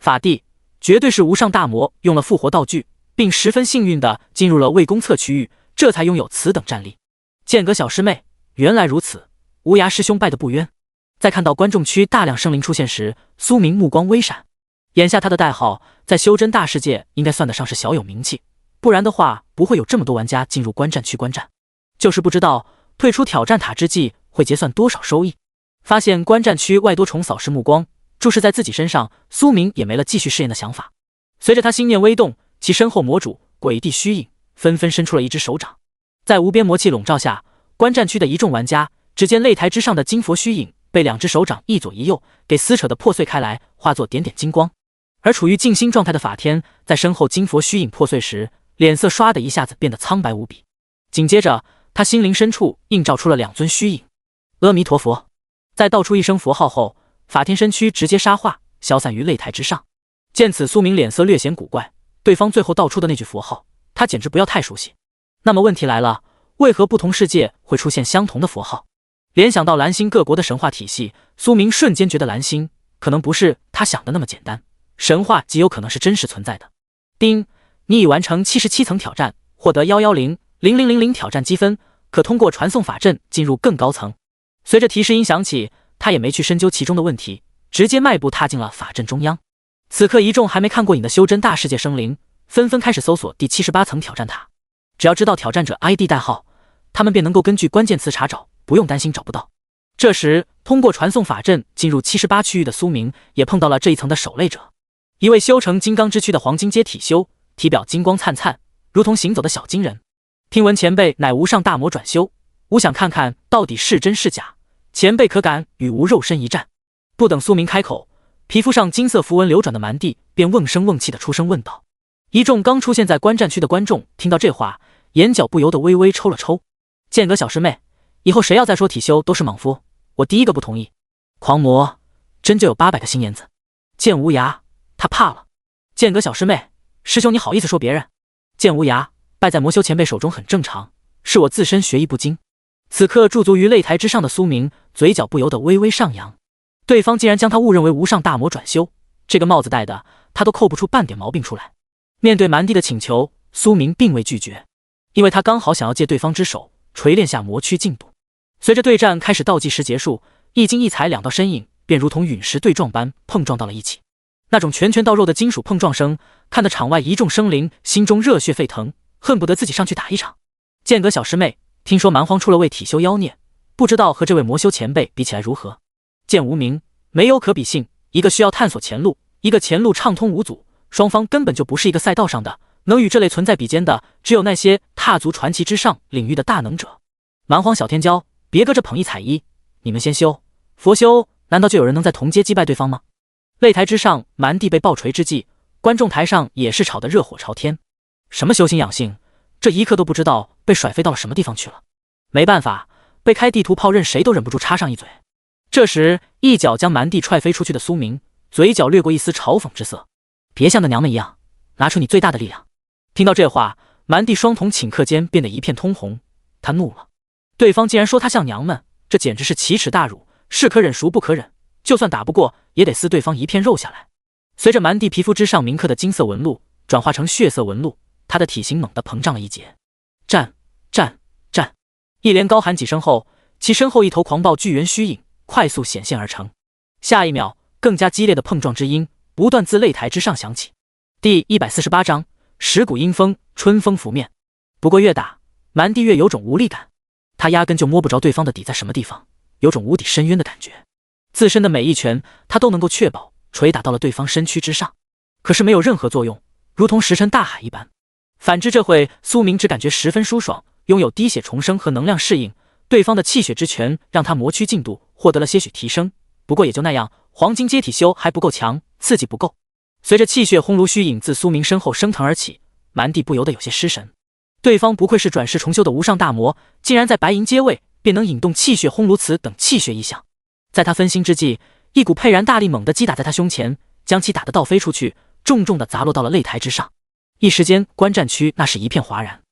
法帝，绝对是无上大魔用了复活道具，并十分幸运地进入了魏公侧区域，这才拥有此等战力。剑阁小师妹，原来如此，无涯师兄拜得不冤。在看到观众区大量生灵出现时，苏明目光微闪。眼下他的代号在修真大世界应该算得上是小有名气，不然的话不会有这么多玩家进入观战区观战。就是不知道退出挑战塔之际会结算多少收益。发现观战区外多重扫视目光注视在自己身上，苏明也没了继续试验的想法。随着他心念微动，其身后魔主鬼帝虚影纷纷伸出了一只手掌。在无边魔气笼罩下，观战区的一众玩家只见擂台之上的金佛虚影被两只手掌一左一右给撕扯的破碎开来，化作点点金光。而处于静心状态的法天在身后金佛虚影破碎时，脸色唰的一下子变得苍白无比。紧接着他心灵深处映照出了两尊虚影。阿弥陀佛。在道出一声佛号后，法天身躯直接沙化，消散于擂台之上。见此，苏明脸色略显古怪，对方最后道出的那句佛号，他简直不要太熟悉。那么问题来了，为何不同世界会出现相同的佛号？联想到蓝星各国的神话体系，苏明瞬间觉得蓝星可能不是他想的那么简单，神话极有可能是真实存在的。丁，你已完成77层挑战，获得1100000挑战积分，可通过传送法阵进入更高层。随着提示音响起，他也没去深究其中的问题，直接迈步踏进了法阵中央。此刻一众还没看过瘾的修真大世界生灵纷纷开始搜索第78层挑战塔，只要知道挑战者 ID 代号，他们便能够根据关键词查找，不用担心找不到。这时通过传送法阵进入78区域的苏明也碰到了这一层的守擂者，一位修成金刚之躯的黄金阶体修，体表金光灿灿，如同行走的小金人。听闻前辈乃无上大魔转修，吾想看看到底是真是假，前辈可敢与吾肉身一战？不等苏明开口，皮肤上金色符文流转的蛮帝便瓮声瓮气的出声问道。一众刚出现在观战区的观众听到这话，眼角不由得微微抽了抽。剑阁小师妹，以后谁要再说体修都是莽夫，我第一个不同意。狂魔真就有800个心眼子。剑无涯，他怕了。剑阁小师妹，师兄你好意思说别人？剑无涯，败在魔修前辈手中很正常，是我自身学艺不精。此刻驻足于擂台之上的苏明嘴角不由得微微上扬，对方竟然将他误认为无上大魔转修，这个帽子戴的他都扣不出半点毛病出来。面对蛮帝的请求，苏明并未拒绝，因为他刚好想要借对方之手锤炼下魔躯进度。随着对战开始倒计时结束，一金一彩两道身影便如同陨石对撞般碰撞到了一起，那种拳拳到肉的金属碰撞声看得场外一众生灵心中热血沸腾，恨不得自己上去打一场。剑阁小师妹，听说蛮荒出了位体修妖孽，不知道和这位魔修前辈比起来如何？剑无名，没有可比性，一个需要探索前路，一个前路畅通无阻，双方根本就不是一个赛道上的，能与这类存在比肩的只有那些踏足传奇之上领域的大能者。蛮荒小天骄，别搁这捧一踩一，你们先修佛修，难道就有人能在同阶击败对方吗？擂台之上蛮帝被爆锤之际，观众台上也是吵得热火朝天。什么修行养性，这一刻都不知道被甩飞到了什么地方去了。没办法，被开地图炮任谁都忍不住插上一嘴。这时一脚将蛮帝踹飞出去的苏明嘴角掠过一丝嘲讽之色，别像那娘们一样，拿出你最大的力量。听到这话，蛮帝双瞳顷刻间变得一片通红，他怒了，对方竟然说他像娘们，这简直是奇耻大辱，是可忍孰不可忍，就算打不过也得撕对方一片肉下来。随着蛮帝皮肤之上铭刻的金色纹路转化成血色纹路，他的体型猛地膨胀了一截。战战战！一连高喊几声后，其身后一头狂暴巨猿虚影快速显现而成。下一秒，更加激烈的碰撞之音不断自擂台之上响起。第148章蚀骨阴风，春风拂面。不过越打，蛮帝越有种无力感，他压根就摸不着对方的底在什么地方，有种无底深渊的感觉。自身的每一拳，他都能够确保锤打到了对方身躯之上，可是没有任何作用，如同石沉大海一般。反之，这会苏明只感觉十分舒爽，拥有滴血重生和能量适应，对方的气血之拳让他魔躯进度获得了些许提升，不过也就那样，黄金阶体修还不够强，刺激不够。随着气血烘炉虚影自苏明身后升腾而起，蛮帝不由得有些失神。对方不愧是转世重修的无上大魔，竟然在白银阶位便能引动气血烘炉瓷等气血异象。在他分心之际，一股沛然大力猛地击打在他胸前，将其打得倒飞出去，重重地砸落到了擂台之上。一时间，观战区那是一片哗然。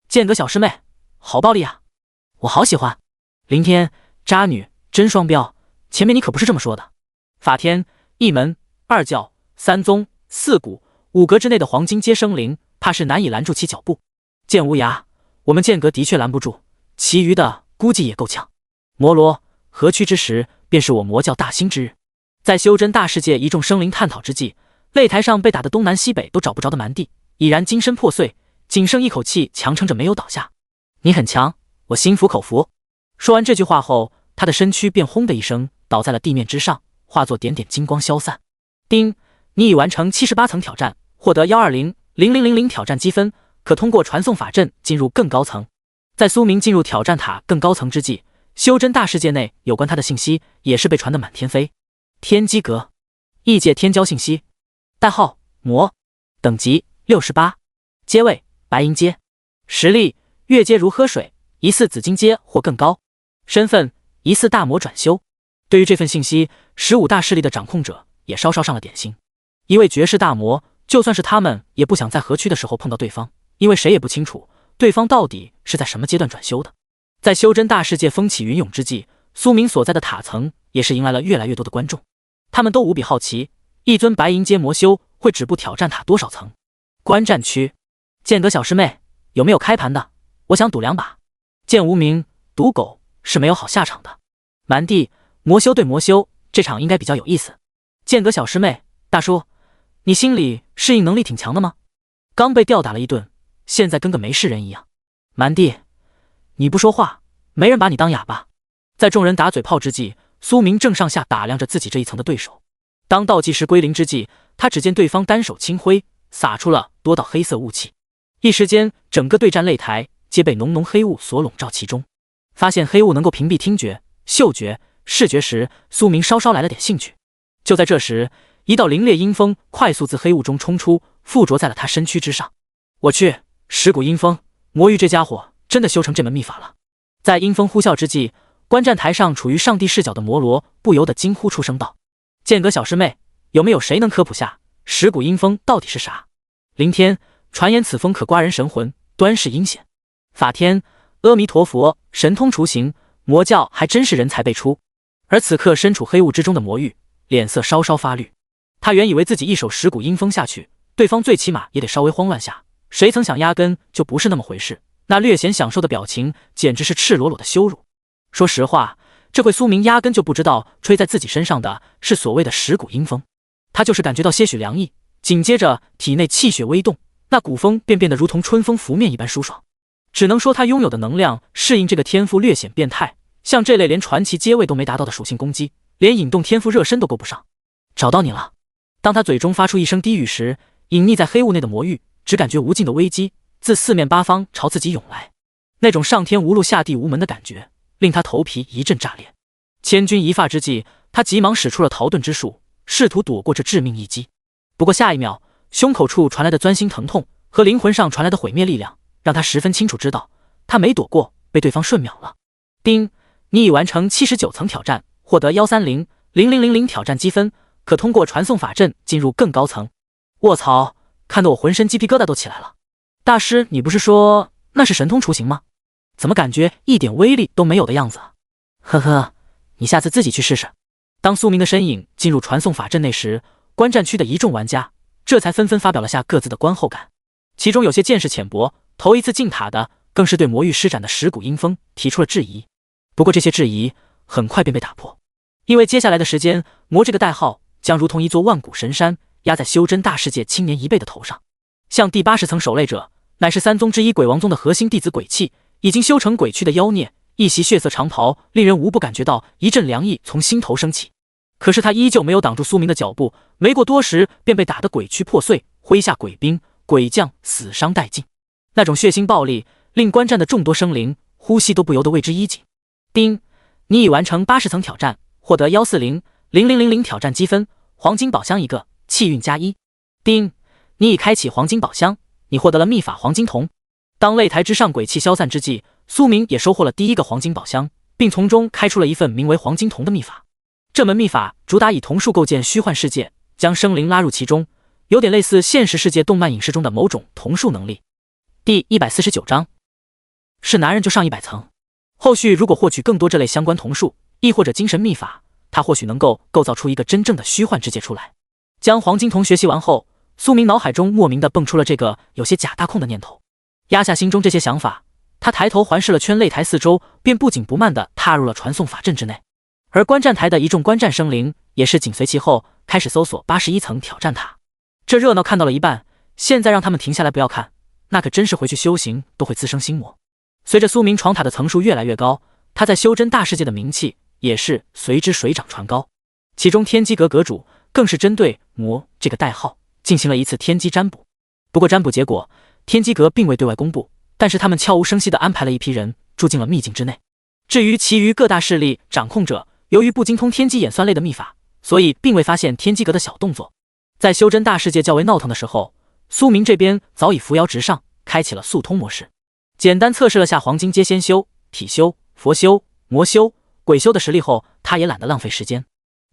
剑阁小师妹，好暴力啊！我好喜欢。凌天，渣女，真双标！前面你可不是这么说的。法天、一门、二教、三宗、四谷、五阁之内的黄金皆生灵，怕是难以拦住其脚步。剑无涯，我们剑阁的确拦不住，其余的估计也够呛。魔罗，和区之时，便是我魔教大兴之日。在修真大世界一众生灵探讨之际，擂台上被打得东南西北都找不着的蛮帝已然精身破碎，仅剩一口气强撑着没有倒下。你很强，我心服口服。说完这句话后，他的身躯便轰的一声倒在了地面之上，化作点点金光消散。丁，你已完成78层挑战，获得1200000挑战积分，可通过传送法阵进入更高层。在苏明进入挑战塔更高层之际，修真大世界内有关他的信息也是被传得满天飞。天机阁，异界天骄信息，代号魔，等级68，阶位白银阶，实力月阶如喝水，疑似紫金阶或更高，身份疑似大魔转修。对于这份信息，15大势力的掌控者也稍稍上了点心。一位绝世大魔，就算是他们也不想在河区的时候碰到对方，因为谁也不清楚对方到底是在什么阶段转修的。在修真大世界风起云涌之际，苏明所在的塔层也是迎来了越来越多的观众，他们都无比好奇，一尊白银阶魔修会止步挑战塔多少层。观战区，剑阁小师妹，有没有开盘的？我想赌2把。剑无名，赌狗是没有好下场的。蛮帝，魔修对魔修，这场应该比较有意思。剑阁小师妹，大叔，你心理适应能力挺强的吗？刚被吊打了一顿，现在跟个没事人一样。蛮帝，你不说话，没人把你当哑巴。在众人打嘴炮之际，苏明正上下打量着自己这一层的对手。当倒计时归零之际，他只见对方单手轻挥，洒出了多道黑色雾气，一时间整个对战擂台皆被浓浓黑雾所笼罩其中。发现黑雾能够屏蔽听觉、嗅觉、视觉时，苏明稍稍来了点兴趣。就在这时，一道凌冽阴风快速自黑雾中冲出，附着在了他身躯之上。我去，蚀骨阴风，魔域这家伙真的修成这门秘法了。在阴风呼啸之际，观战台上处于上帝视角的魔罗不由得惊呼出声道：剑阁小师妹，有没有谁能科普下蚀骨阴风到底是啥？凌天，传言此风可刮人神魂，端视阴险。法天，阿弥陀佛，神通雏形，魔教还真是人才辈出。而此刻身处黑雾之中的魔域，脸色稍稍发绿。他原以为自己一手蚀骨阴风下去，对方最起码也得稍微慌乱下，谁曾想压根就不是那么回事。那略显享受的表情，简直是赤裸裸的羞辱。说实话，这回苏明压根就不知道吹在自己身上的是所谓的蚀骨阴风，他就是感觉到些许凉意，紧接着体内气血微动，那股风便变得如同春风拂面一般舒爽。只能说他拥有的能量适应这个天赋略显变态，像这类连传奇阶位都没达到的属性攻击，连引动天赋热身都够不上。找到你了。当他嘴中发出一声低语时，隐匿在黑雾内的魔域只感觉无尽的危机自四面八方朝自己涌来，那种上天无路下地无门的感觉令他头皮一阵炸裂。千钧一发之际，他急忙使出了逃遁之术，试图躲过这致命一击。不过下一秒，胸口处传来的钻心疼痛和灵魂上传来的毁灭力量让他十分清楚知道，他没躲过，被对方瞬秒了。丁，你已完成79层挑战，获得1300000挑战积分，可通过传送法阵进入更高层。卧槽，看得我浑身鸡皮疙瘩都起来了。大师，你不是说那是神通雏形吗？怎么感觉一点威力都没有的样子啊？呵呵，你下次自己去试试。当苏明的身影进入传送法阵内时，观战区的一众玩家这才纷纷发表了下各自的观后感。其中有些见识浅薄，头一次进塔的更是对魔域施展的蚀骨阴风提出了质疑。不过这些质疑很快便被打破，因为接下来的时间，魔这个代号将如同一座万古神山压在修真大世界青年一辈的头上。像第80层守卫者，乃是三宗之一鬼王宗的核心弟子鬼泣，已经修成鬼躯的妖孽，一袭血色长袍，令人无不感觉到一阵凉意从心头升起。可是他依旧没有挡住苏明的脚步，没过多时便被打得鬼躯破碎，麾下鬼兵鬼将死伤殆尽。那种血腥暴力令观战的众多生灵呼吸都不由得为之一紧。丁，你已完成80层挑战，获得1400000挑战积分，黄金宝箱一个，气运+1。丁，你已开启黄金宝箱，你获得了秘法黄金瞳。当擂台之上鬼气消散之际，苏明也收获了第一个黄金宝箱，并从中开出了一份名为黄金瞳的秘法。这门秘法主打以瞳术构建虚幻世界，将生灵拉入其中，有点类似现实世界动漫影视中的某种瞳术能力。第149章，是男人就上100层。后续如果获取更多这类相关瞳术，亦或者精神秘法，他或许能够构造出一个真正的虚幻之界出来。将黄金瞳学习完后，苏明脑海中莫名的蹦出了这个有些假大空的念头。压下心中这些想法，他抬头环视了圈擂台四周，便不紧不慢地踏入了传送法阵之内。而观战台的一众观战生灵也是紧随其后，开始搜索81层挑战塔。这热闹看到了一半，现在让他们停下来不要看，那可真是回去修行都会滋生心魔。随着苏明闯塔的层数越来越高，他在修真大世界的名气也是随之水涨船高。其中天机阁阁主更是针对魔这个代号进行了一次天机占卜。不过占卜结果天机阁并未对外公布，但是他们悄无声息地安排了一批人住进了秘境之内。至于其余各大势力掌控者，由于不精通天机演算类的秘法，所以并未发现天机阁的小动作。在修真大世界较为闹腾的时候，苏明这边早已扶摇直上，开启了速通模式。简单测试了下黄金阶仙修、体修、佛修、魔修、鬼修的实力后，他也懒得浪费时间，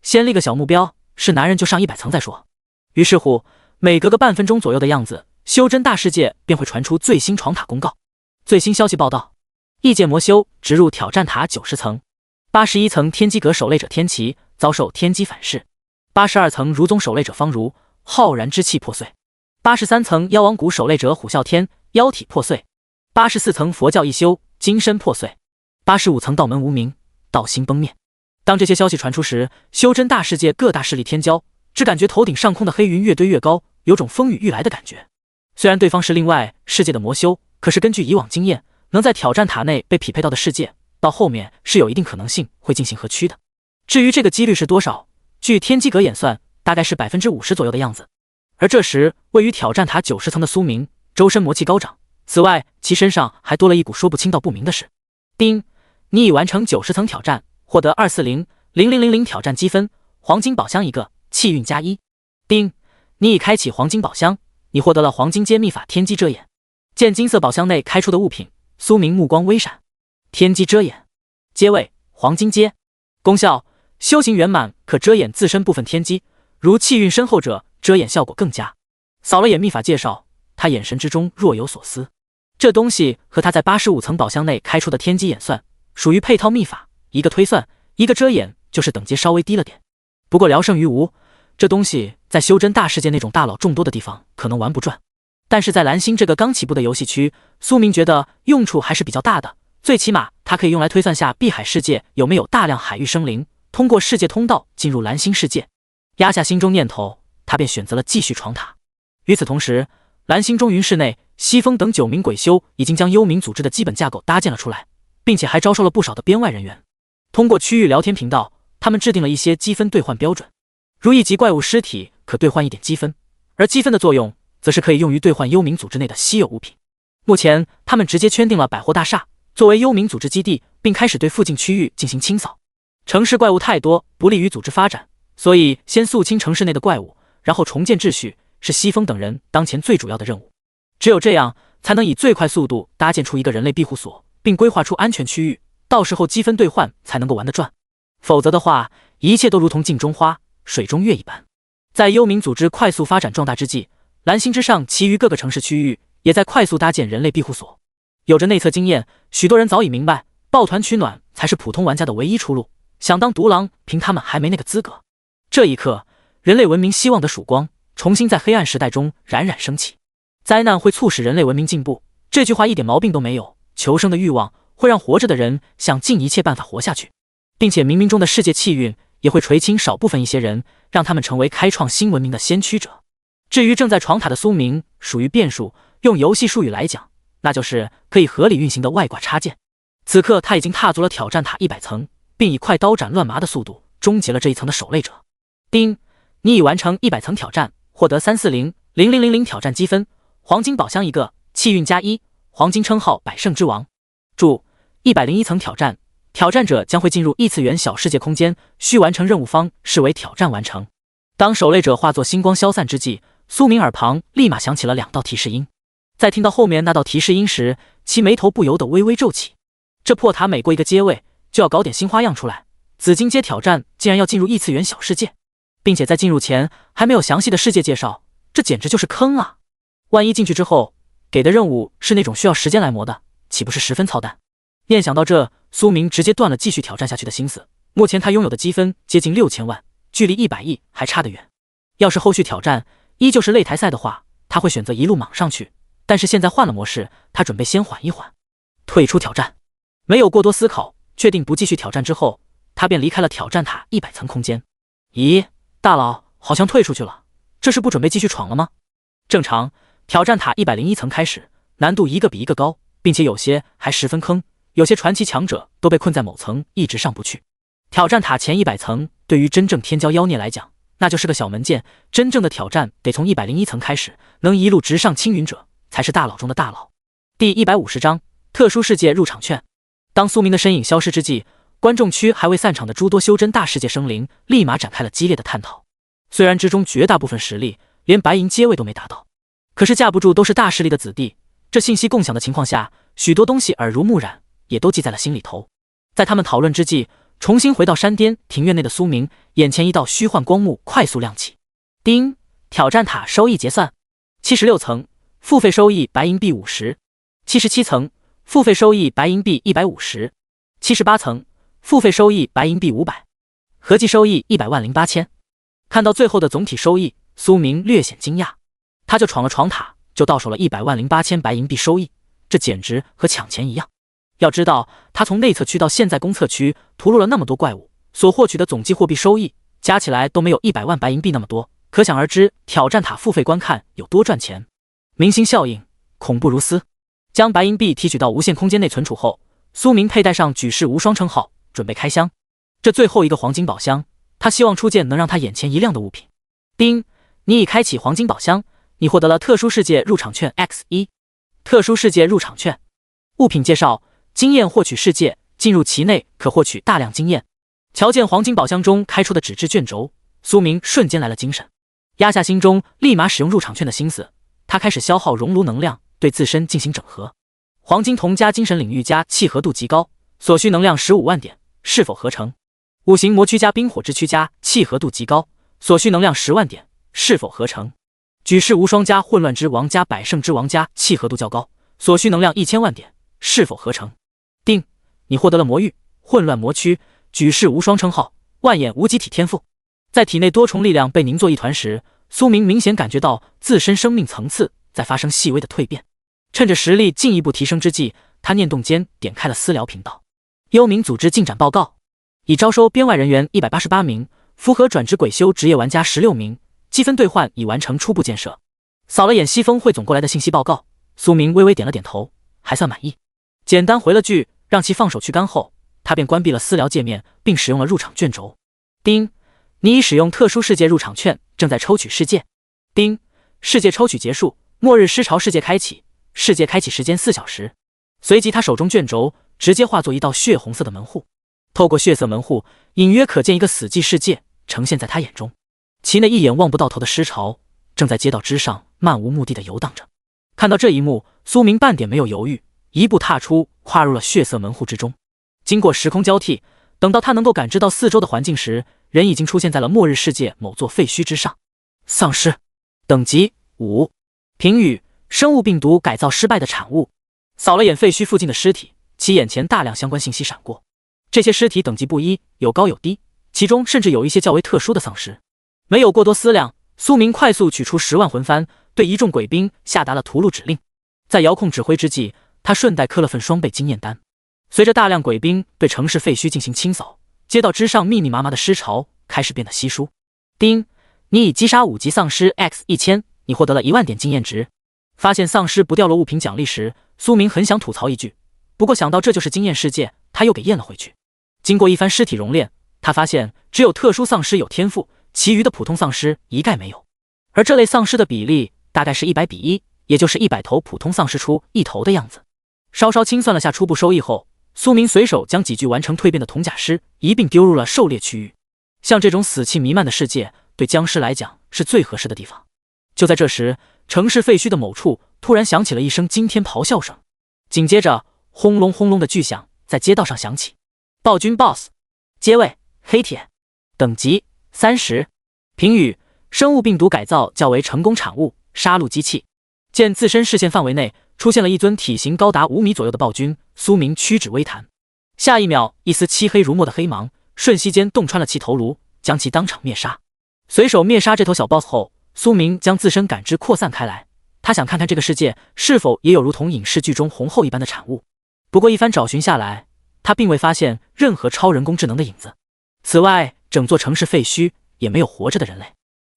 先立个小目标，是男人就上100层再说。于是乎，每隔个半分钟左右的样子，修真大世界便会传出最新闯塔公告。最新消息报道，异界魔修直入挑战塔90层，81层天机阁守卫者天齐遭受天机反噬，82层如宗守卫者方如浩然之气破碎，83层妖王谷守卫者虎啸天妖体破碎，84层佛教一修金身破碎，85层道门无名道心崩灭。当这些消息传出时，修真大世界各大势力天骄只感觉头顶上空的黑云越堆越高，有种风雨欲来的感觉。虽然对方是另外世界的魔修，可是根据以往经验，能在挑战塔内被匹配到的世界，到后面是有一定可能性会进行合区的。至于这个几率是多少，据天机阁演算，大概是50%左右的样子。而这时，位于挑战塔90层的苏明，周身魔气高涨，此外，其身上还多了一股说不清道不明的事。丁，你已完成90层挑战，获得2400000挑战积分，黄金宝箱一个，气运加1。丁，你已开启黄金宝箱，你获得了黄金阶秘法天机遮掩。见金色宝箱内开出的物品，苏明目光微闪。天机遮掩，阶位黄金阶，功效修行圆满，可遮掩自身部分天机，如气运深厚者，遮掩效果更佳。扫了眼秘法介绍，他眼神之中若有所思。这东西和他在85层宝箱内开出的天机演算属于配套秘法，一个推算，一个遮掩，就是等阶稍微低了点。不过聊胜于无，这东西在修真大世界那种大佬众多的地方可能玩不转，但是在蓝星这个刚起步的游戏区，苏明觉得用处还是比较大的，最起码它可以用来推算下碧海世界有没有大量海域生灵，通过世界通道进入蓝星世界。压下心中念头，他便选择了继续闯塔。与此同时，蓝星中云室内，西风等9名鬼修已经将幽冥组织的基本架构搭建了出来，并且还招收了不少的编外人员。通过区域聊天频道，他们制定了一些积分兑换标准，如一级怪物尸体可兑换1点积分，而积分的作用则是可以用于兑换幽冥组织内的稀有物品。目前他们直接圈定了百货大厦作为幽冥组织基地，并开始对附近区域进行清扫。城市怪物太多，不利于组织发展，所以先肃清城市内的怪物，然后重建秩序，是西风等人当前最主要的任务。只有这样，才能以最快速度搭建出一个人类庇护所，并规划出安全区域，到时候积分兑换才能够玩得转。否则的话，一切都如同镜中花，水中月一般。在幽冥组织快速发展壮大之际，蓝星之上其余各个城市区域也在快速搭建人类庇护所。有着内测经验，许多人早已明白，抱团取暖才是普通玩家的唯一出路。想当独狼，凭他们还没那个资格。这一刻，人类文明希望的曙光重新在黑暗时代中冉冉升起。灾难会促使人类文明进步，这句话一点毛病都没有。求生的欲望会让活着的人想尽一切办法活下去，并且冥冥中的世界气运也会垂青少部分一些人，让他们成为开创新文明的先驱者。至于正在闯塔的苏明，属于变数，用游戏术语来讲，那就是可以合理运行的外挂插件。此刻他已经踏足了挑战塔100层，并以快刀斩乱麻的速度终结了这一层的守卫者。丁，你已完成100层挑战，获得3400000挑战积分，黄金宝箱一个，气运加1，黄金称号百圣之王。注：101层挑战，挑战者将会进入异次元小世界空间，需完成任务方视为挑战完成。当守卫者化作星光消散之际，苏明耳旁立马响起了2道提示音。在听到后面那道提示音时，其眉头不由得微微皱起。这破塔每过一个阶位，就要搞点新花样出来。紫金阶挑战竟然要进入异次元小世界，并且在进入前还没有详细的世界介绍，这简直就是坑啊！万一进去之后给的任务是那种需要时间来磨的，岂不是十分操蛋？念想到这，苏明直接断了继续挑战下去的心思。目前他拥有的积分接近6000万，距离100亿还差得远。要是后续挑战依旧是擂台赛的话，他会选择一路莽上去。但是现在换了模式，他准备先缓一缓，退出挑战。没有过多思考，确定不继续挑战之后，他便离开了挑战塔100层空间。咦，大佬好像退出去了，这是不准备继续闯了吗？正常，挑战塔101层开始，难度一个比一个高，并且有些还十分坑，有些传奇强者都被困在某层一直上不去。挑战塔前100层对于真正天骄妖孽来讲，那就是个小门剑，真正的挑战得从101层开始，能一路直上青云者才是大佬中的大佬。第150章特殊世界入场券。当苏明的身影消失之际，观众区还未散场的诸多修真大世界生灵立马展开了激烈的探讨。虽然之中绝大部分实力连白银阶位都没达到，可是架不住都是大势力的子弟，这信息共享的情况下，许多东西耳濡目染，也都记在了心里头。在他们讨论之际，重新回到山巅庭院内的苏明，眼前一道虚幻光幕快速亮起。丁，挑战塔收益结算：76层付费收益白银币50 ，77层付费收益白银币150 ，78层付费收益白银币500，合计收益100万08000。看到最后的总体收益，苏明略显惊讶，他就闯了闯塔，就到手了100万08000白银币收益，这简直和抢钱一样。要知道，他从内测区到现在公测区屠戮了那么多怪物，所获取的总计货币收益加起来都没有100万白银币那么多，可想而知挑战塔付费观看有多赚钱。明星效应，恐怖如斯。将白银币提取到无限空间内存储后，苏明佩戴上举世无双称号，准备开箱。这最后一个黄金宝箱，他希望出件能让他眼前一亮的物品。丁，你已开启黄金宝箱，你获得了特殊世界入场券 X1。特殊世界入场券物品介绍：经验获取世界，进入其内可获取大量经验。瞧见黄金宝箱中开出的纸质卷轴，苏明瞬间来了精神，压下心中立马使用入场券的心思。他开始消耗熔炉能量，对自身进行整合。黄金铜加精神领域加契合度极高，所需能量15万点，是否合成？五行魔躯加冰火之躯加契合度极高，所需能量10万点，是否合成？举世无双加混乱之王加百胜之王加契合度较高，所需能量1000万点，是否合成？定，你获得了魔域、混乱魔躯、举世无双称号、万眼无极体天赋。在体内多重力量被凝作一团时，苏明明显感觉到自身生命层次在发生细微的蜕变。趁着实力进一步提升之际，他念动间点开了私聊频道。幽冥组织进展报告：已招收编外人员188名，符合转职鬼修职业玩家16名，积分兑换已完成初步建设。扫了眼西风汇总过来的信息报告，苏明微微点了点头，还算满意。简单回了句让其放手去干后，他便关闭了私聊界面，并使用了入场卷轴。丁，你已使用特殊世界入场券，正在抽取世界。丁，世界抽取结束，末日尸潮世界开启，世界开启时间4小时。随即他手中卷轴直接化作一道血红色的门户，透过血色门户，隐约可见一个死寂世界呈现在他眼中，其内一眼望不到头的尸潮正在街道之上漫无目的的游荡着。看到这一幕，苏明半点没有犹豫，一步踏出，跨入了血色门户之中。经过时空交替，等到他能够感知到四周的环境时，人已经出现在了末日世界某座废墟之上。丧尸，等级5，评语：生物病毒改造失败的产物。扫了眼废墟附近的尸体，其眼前大量相关信息闪过。这些尸体等级不一，有高有低，其中甚至有一些较为特殊的丧尸。没有过多思量，苏明快速取出10万魂幡，对一众鬼兵下达了屠戮指令。在遥控指挥之际，他顺带磕了份双倍经验单。随着大量鬼兵对城市废墟进行清扫，街道之上密密麻麻的尸潮开始变得稀疏。丁，你已击杀5级丧尸 X1000，你获得了1万点经验值。发现丧尸不掉落物品奖励时，苏明很想吐槽一句，不过想到这就是经验世界，他又给咽了回去。经过一番尸体熔炼，他发现只有特殊丧尸有天赋，其余的普通丧尸一概没有。而这类丧尸的比例大概是100比1，也就是100头普通丧尸出1头的样子。稍稍清算了下初步收益后，苏明随手将几具完成蜕变的铜甲尸一并丢入了狩猎区域。像这种死气弥漫的世界，对僵尸来讲是最合适的地方。就在这时，城市废墟的某处突然响起了一声惊天咆哮声，紧接着轰隆轰隆的巨响在街道上响起。暴君 BOSS。阶位：黑铁。等级：30。评语：生物病毒改造较为成功产物，杀戮机器。见自身视线范围内出现了一尊体型高达5米左右的暴君，苏明屈指微弹，下一秒，一丝漆黑如墨的黑芒瞬息间洞穿了其头颅，将其当场灭杀。随手灭杀这头小 BOSS 后，苏明将自身感知扩散开来，他想看看这个世界是否也有如同影视剧中红后一般的产物。不过一番找寻下来，他并未发现任何超人工智能的影子。此外，整座城市废墟也没有活着的人类。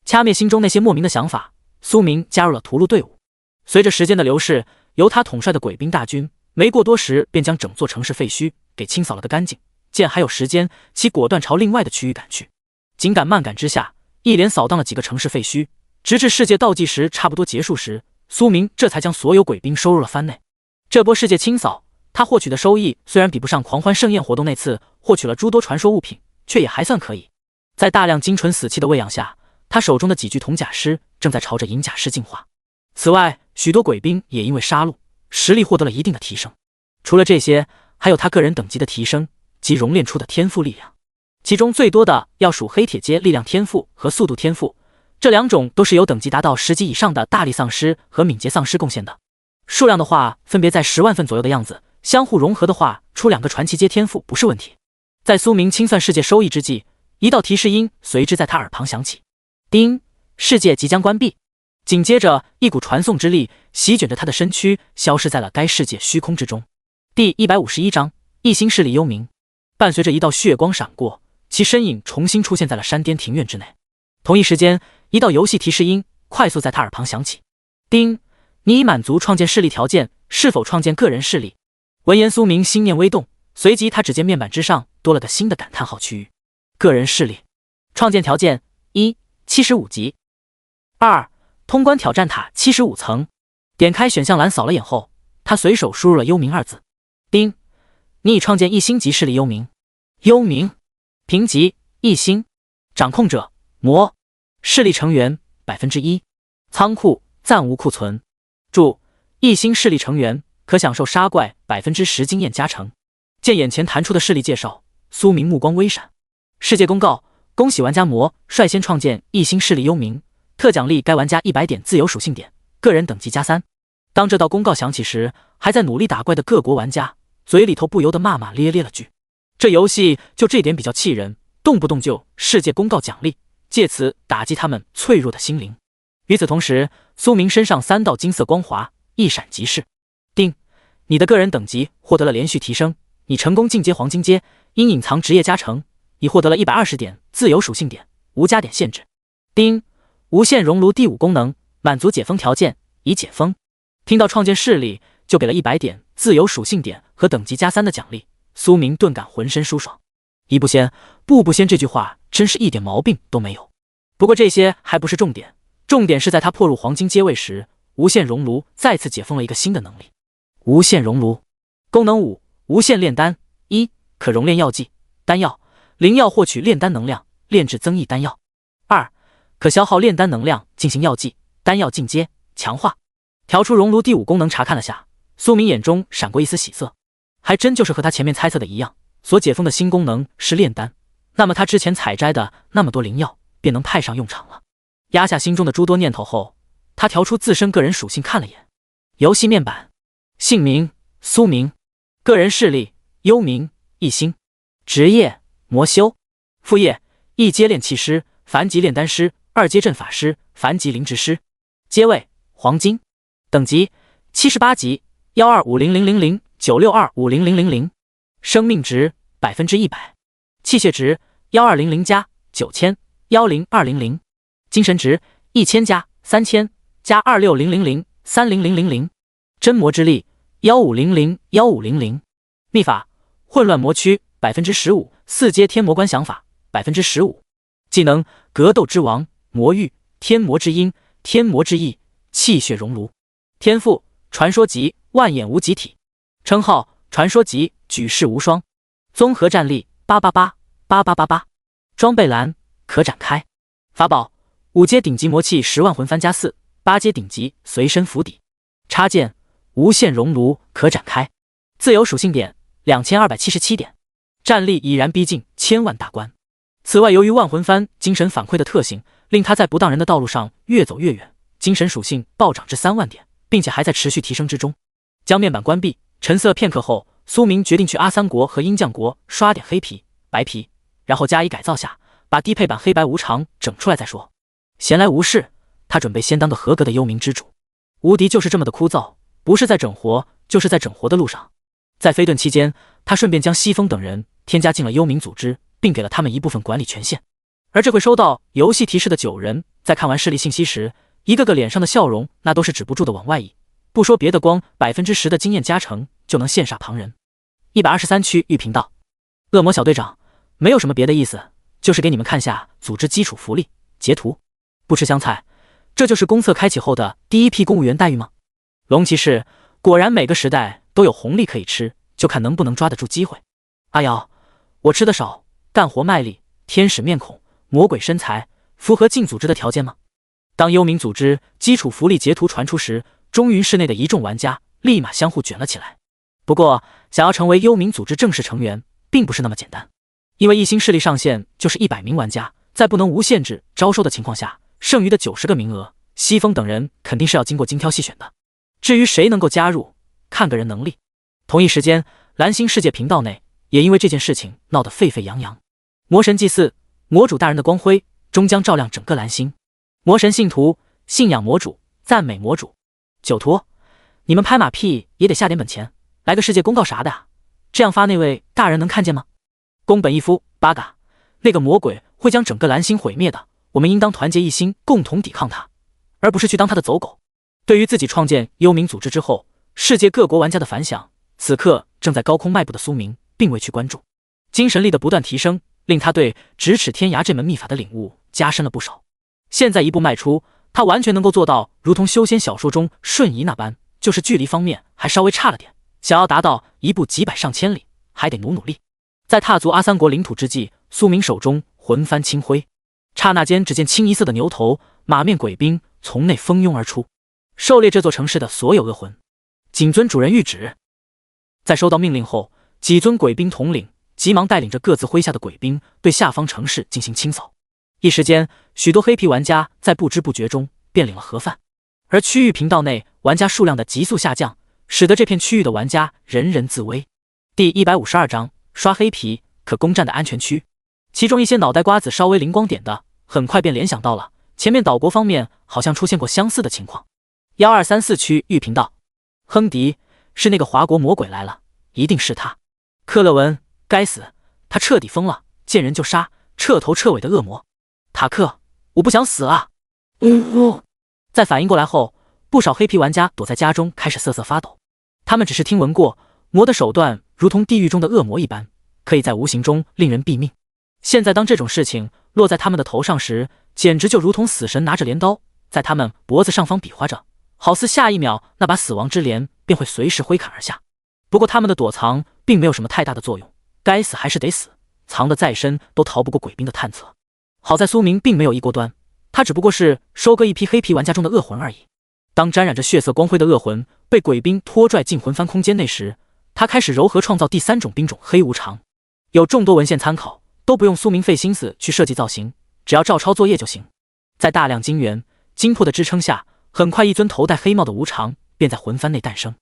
掐灭心中那些莫名的想法，苏明加入了屠戮队伍。随着时间的流逝，由他统帅的鬼兵大军没过多时便将整座城市废墟给清扫了个干净。见还有时间，其果断朝另外的区域赶去。紧赶慢赶之下，一连扫荡了几个城市废墟，直至世界倒计时差不多结束时，苏明这才将所有鬼兵收入了番内。这波世界清扫，他获取的收益虽然比不上狂欢盛宴活动那次获取了诸多传说物品，却也还算可以。在大量精纯死气的喂养下，他手中的几具铜甲尸正在朝着银甲尸进化。此外，许多鬼兵也因为杀戮，实力获得了一定的提升。除了这些，还有他个人等级的提升及熔炼出的天赋力量，其中最多的要数黑铁阶力量天赋和速度天赋，这两种都是由等级达到10级以上的大力丧尸和敏捷丧尸贡献的。数量的话，分别在10万份左右的样子，相互融合的话，出2个传奇阶天赋不是问题。在苏明清算世界收益之际，一道提示音随之在他耳旁响起：叮，世界即将关闭。紧接着，一股传送之力席卷着他的身躯，消失在了该世界虚空之中。第151章一星势力幽冥。伴随着一道血光闪过，其身影重新出现在了山巅庭院之内。同一时间，一道游戏提示音快速在他耳旁响起：叮，你已满足创建势力条件，是否创建个人势力？闻言，苏明心念微动，随即他只见面板之上多了个新的感叹号区域：个人势力。创建条件：1 75级，2通关挑战塔75层。点开选项栏扫了眼后，他随手输入了幽冥2字。叮，你已创建1星级势力幽冥。幽冥评级1星，掌控者魔，势力成员1%，仓库暂无库存。注：1星势力成员可享受杀怪10%经验加成。见眼前弹出的势力介绍，苏明目光微闪。世界公告：恭喜玩家魔率先创建1星势力幽冥，特奖励该玩家100点自由属性点，个人等级+3。当这道公告响起时，还在努力打怪的各国玩家嘴里头不由得骂骂咧咧了句。这游戏就这点比较气人，动不动就世界公告奖励，借此打击他们脆弱的心灵。与此同时，苏明身上3道金色光华一闪即逝。叮，你的个人等级获得了连续提升，你成功进阶黄金阶，因隐藏职业加成，已获得了120点自由属性点，无加点限制。叮，无限熔炉第5功能满足解封条件，已解封。听到创建势力就给了100点自由属性点和等级+3的奖励，苏明顿感浑身舒爽。一不仙步不仙这句话真是一点毛病都没有。不过这些还不是重点，重点是在他破入黄金阶位时，无限熔炉再次解封了一个新的能力。无限熔炉功能5：无限炼丹。1可熔炼药剂、丹药、灵药获取炼丹能量，炼制增益丹药。2可消耗炼丹能量进行药剂、丹药进阶强化。调出熔炉第5功能查看了下，苏明眼中闪过一丝喜色，还真就是和他前面猜测的一样，所解封的新功能是炼丹，那么他之前采摘的那么多灵药便能派上用场了。压下心中的诸多念头后，他调出自身个人属性看了眼，游戏面板，姓名苏明，个人势力幽冥1星，职业魔修，副业1阶炼器师、凡级炼丹师、2阶阵法师、凡级灵职师，阶位黄金，等级78级，1250009625000，生命值100%，器械值1200加9000，10200，精神值1000加3000加260003000，真魔之力15001500，秘法混乱魔躯15%，4阶天魔观想法15%，技能格斗之王、魔域、天魔之音、天魔之翼、气血熔炉，天赋传说级万眼无极体，称号传说级举世无双，综合战力8888888，装备栏可展开。法宝5阶顶级魔器10万魂幡加4， 8阶顶级随身符底。插件无限熔炉可展开。自由属性点2277点。战力已然逼近1000万大关。此外，由于万魂幡精神反馈的特性，令他在不当人的道路上越走越远，精神属性暴涨至3万点，并且还在持续提升之中。将面板关闭，沉思了片刻后，苏明决定去阿三国和鹰将国刷点黑皮、白皮，然后加以改造下，把低配版黑白无常整出来再说。闲来无事，他准备先当个合格的幽冥之主。无敌就是这么的枯燥，不是在整活，就是在整活的路上。在飞遁期间，他顺便将西风等人添加进了幽冥组织，并给了他们一部分管理权限。而这会收到游戏提示的9人，在看完势力信息时，一个个脸上的笑容那都是止不住的往外溢。不说别的，光10%的经验加成就能羡煞旁人。123区域频道，恶魔小队长，没有什么别的意思，就是给你们看下组织基础福利截图。不吃香菜，这就是公测开启后的第一批公务员待遇吗？龙骑士果然每个时代都有红利可以吃，就看能不能抓得住机会。阿瑶，我吃的少，干活卖力，天使面孔，魔鬼身材，符合进组织的条件吗？当幽冥组织基础福利截图传出时，中云室内的一众玩家立马相互卷了起来。不过，想要成为幽冥组织正式成员，并不是那么简单，因为一星势力上限就是100名玩家，在不能无限制招收的情况下，剩余的90个名额，西风等人肯定是要经过精挑细选的。至于谁能够加入，看个人能力。同一时间，蓝星世界频道内也因为这件事情闹得沸沸扬扬。魔神祭祀，魔主大人的光辉终将照亮整个蓝星。魔神信徒信仰魔主，赞美魔主。酒徒，你们拍马屁也得下点本钱，来个世界公告啥的啊，这样发那位大人能看见吗？宫本一夫，八嘎，那个魔鬼会将整个蓝星毁灭的，我们应当团结一心，共同抵抗他，而不是去当他的走狗。对于自己创建幽冥组织之后，世界各国玩家的反响，此刻正在高空迈步的苏明并未去关注。精神力的不断提升，令他对咫尺天涯这门秘法的领悟加深了不少。现在一步迈出，他完全能够做到如同修仙小说中瞬移那般，就是距离方面还稍微差了点，想要达到一步几百上千里，还得努努力。在踏足阿三国领土之际，苏明手中魂幡轻挥，刹那间只见清一色的牛头马面鬼兵从内蜂拥而出，狩猎这座城市的所有恶魂。谨遵主人谕旨。在收到命令后，几尊鬼兵统领急忙带领着各自麾下的鬼兵对下方城市进行清扫。一时间，许多黑皮玩家在不知不觉中便领了盒饭，而区域频道内玩家数量的急速下降，使得这片区域的玩家人人自危。第152章刷黑皮可攻占的安全区。其中一些脑袋瓜子稍微灵光点的，很快便联想到了前面岛国方面好像出现过相似的情况。1234区域频道，亨迪，是那个华国魔鬼来了，一定是他。克勒文，该死，他彻底疯了，见人就杀，彻头彻尾的恶魔。塔克，我不想死啊！在反应过来后，不少黑皮玩家躲在家中开始瑟瑟发抖。他们只是听闻过魔的手段如同地狱中的恶魔一般，可以在无形中令人毙命。现在当这种事情落在他们的头上时，简直就如同死神拿着镰刀在他们脖子上方比划着，好似下一秒那把死亡之镰便会随时挥砍而下。不过他们的躲藏并没有什么太大的作用，该死还是得死，藏得再深都逃不过鬼兵的探测。好在苏明并没有一锅端，他只不过是收割一批黑皮玩家中的恶魂而已。当沾染着血色光辉的恶魂被鬼兵拖拽进魂幡空间内时，他开始柔和创造第3种兵种黑无常。有众多文献参考，都不用苏明费心思去设计造型，只要照抄作业就行。在大量晶圆精魄的支撑下，很快一尊头戴黑帽的无常便在魂幡内诞生。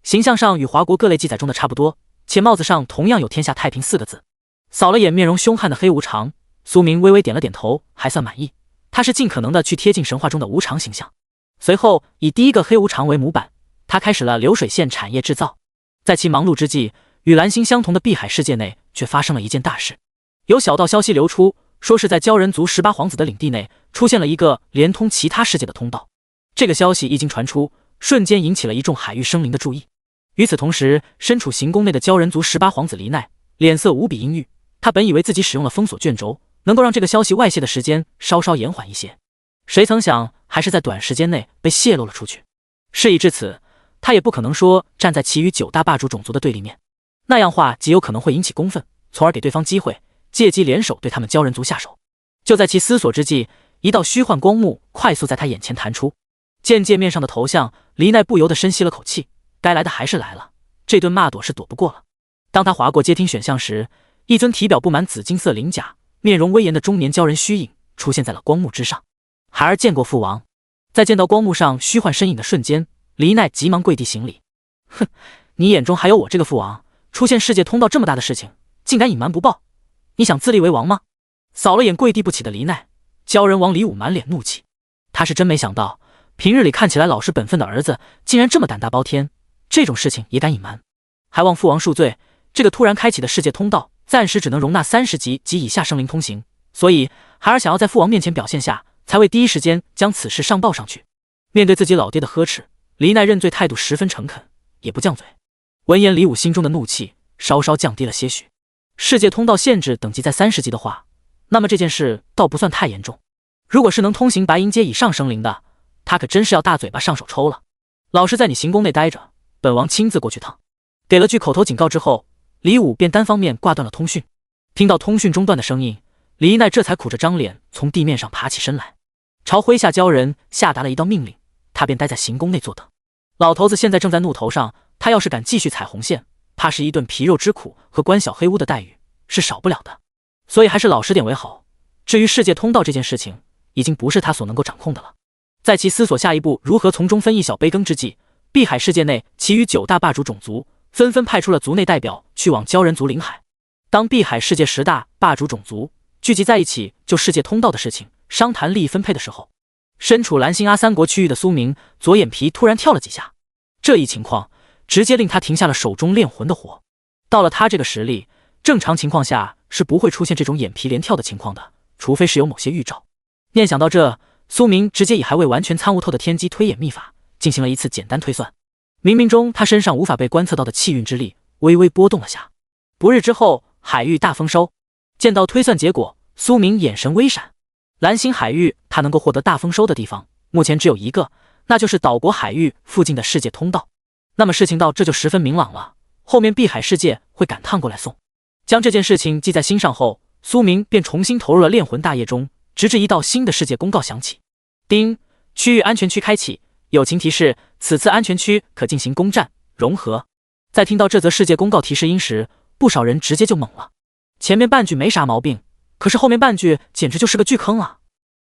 形象上与华国各类记载中的差不多，且帽子上同样有天下太平4个字。扫了眼面容凶悍的黑无常，苏明微微点了点头，还算满意。他是尽可能的去贴近神话中的无常形象。随后以第一个黑无常为模板，他开始了流水线产业制造。在其忙碌之际，与蓝星相同的碧海世界内却发生了一件大事。有小道消息流出，说是在鲛人族18皇子的领地内出现了一个连通其他世界的通道。这个消息一经传出，瞬间引起了一众海域生灵的注意。与此同时，身处行宫内的鲛人族18皇子黎奈脸色无比阴郁，他本以为自己使用了封锁卷轴能够让这个消息外泄的时间稍稍延缓一些，谁曾想还是在短时间内被泄露了出去。事已至此，他也不可能说站在其余9大霸主种族的对立面，那样话极有可能会引起公愤，从而给对方机会，借机联手对他们鲛人族下手。就在其思索之际，一道虚幻光幕快速在他眼前弹出，见界面上的头像，黎奈不由得深吸了口气，该来的还是来了，这顿骂躲是躲不过了。当他划过接听选项时，一尊体表布满紫金色鳞甲、面容威严的中年鲛人虚影出现在了光幕之上。孩儿见过父王。在见到光幕上虚幻身影的瞬间，黎奈急忙跪地行礼。哼，你眼中还有我这个父王？出现世界通道这么大的事情，竟敢隐瞒不报？你想自立为王吗？扫了眼跪地不起的黎奈，鲛人王李武满脸怒气。他是真没想到，平日里看起来老实本分的儿子，竟然这么胆大包天，这种事情也敢隐瞒。还望父王恕罪，这个突然开启的世界通道，暂时只能容纳30级及以下生灵通行，所以孩儿想要在父王面前表现下，才会第一时间将此事上报上去。面对自己老爹的呵斥，黎奈认罪态度十分诚恳，也不犟嘴。闻言，李武心中的怒气稍稍降低了些许。世界通道限制等级在30级的话，那么这件事倒不算太严重。如果是能通行白银阶以上生灵的，他可真是要大嘴巴上手抽了。老实在你行宫内待着，本王亲自过去趟。给了句口头警告之后，李武便单方面挂断了通讯。听到通讯中断的声音，李一奈这才苦着张脸从地面上爬起身来，朝麾下鲛人下达了一道命令，他便待在行宫内坐等。老头子现在正在怒头上，他要是敢继续踩红线，怕是一顿皮肉之苦和关小黑屋的待遇是少不了的，所以还是老实点为好。至于世界通道这件事情，已经不是他所能够掌控的了。在其思索下一步如何从中分一小杯羹之际，碧海世界内其余9大霸主种族纷纷派出了族内代表去往鲛人族领海。当碧海世界10大霸主种族聚集在一起就世界通道的事情商谈利益分配的时候，身处蓝星阿三国区域的苏明左眼皮突然跳了几下，这一情况直接令他停下了手中炼魂的活。到了他这个实力，正常情况下是不会出现这种眼皮连跳的情况的，除非是有某些预兆。念想到这，苏明直接以还未完全参悟透的天机推演秘法进行了一次简单推算。冥冥中他身上无法被观测到的气运之力微微波动了下。不日之后，海域大丰收。见到推算结果，苏明眼神微闪。蓝星海域他能够获得大丰收的地方目前只有一个，那就是岛国海域附近的世界通道。那么事情到这就十分明朗了，后面碧海世界会赶趟过来送。将这件事情记在心上后，苏明便重新投入了炼魂大业中，直至一道新的世界公告响起。丁，区域安全区开启，友情提示，此次安全区可进行攻占融合。在听到这则世界公告提示音时，不少人直接就懵了。前面半句没啥毛病，可是后面半句简直就是个巨坑啊！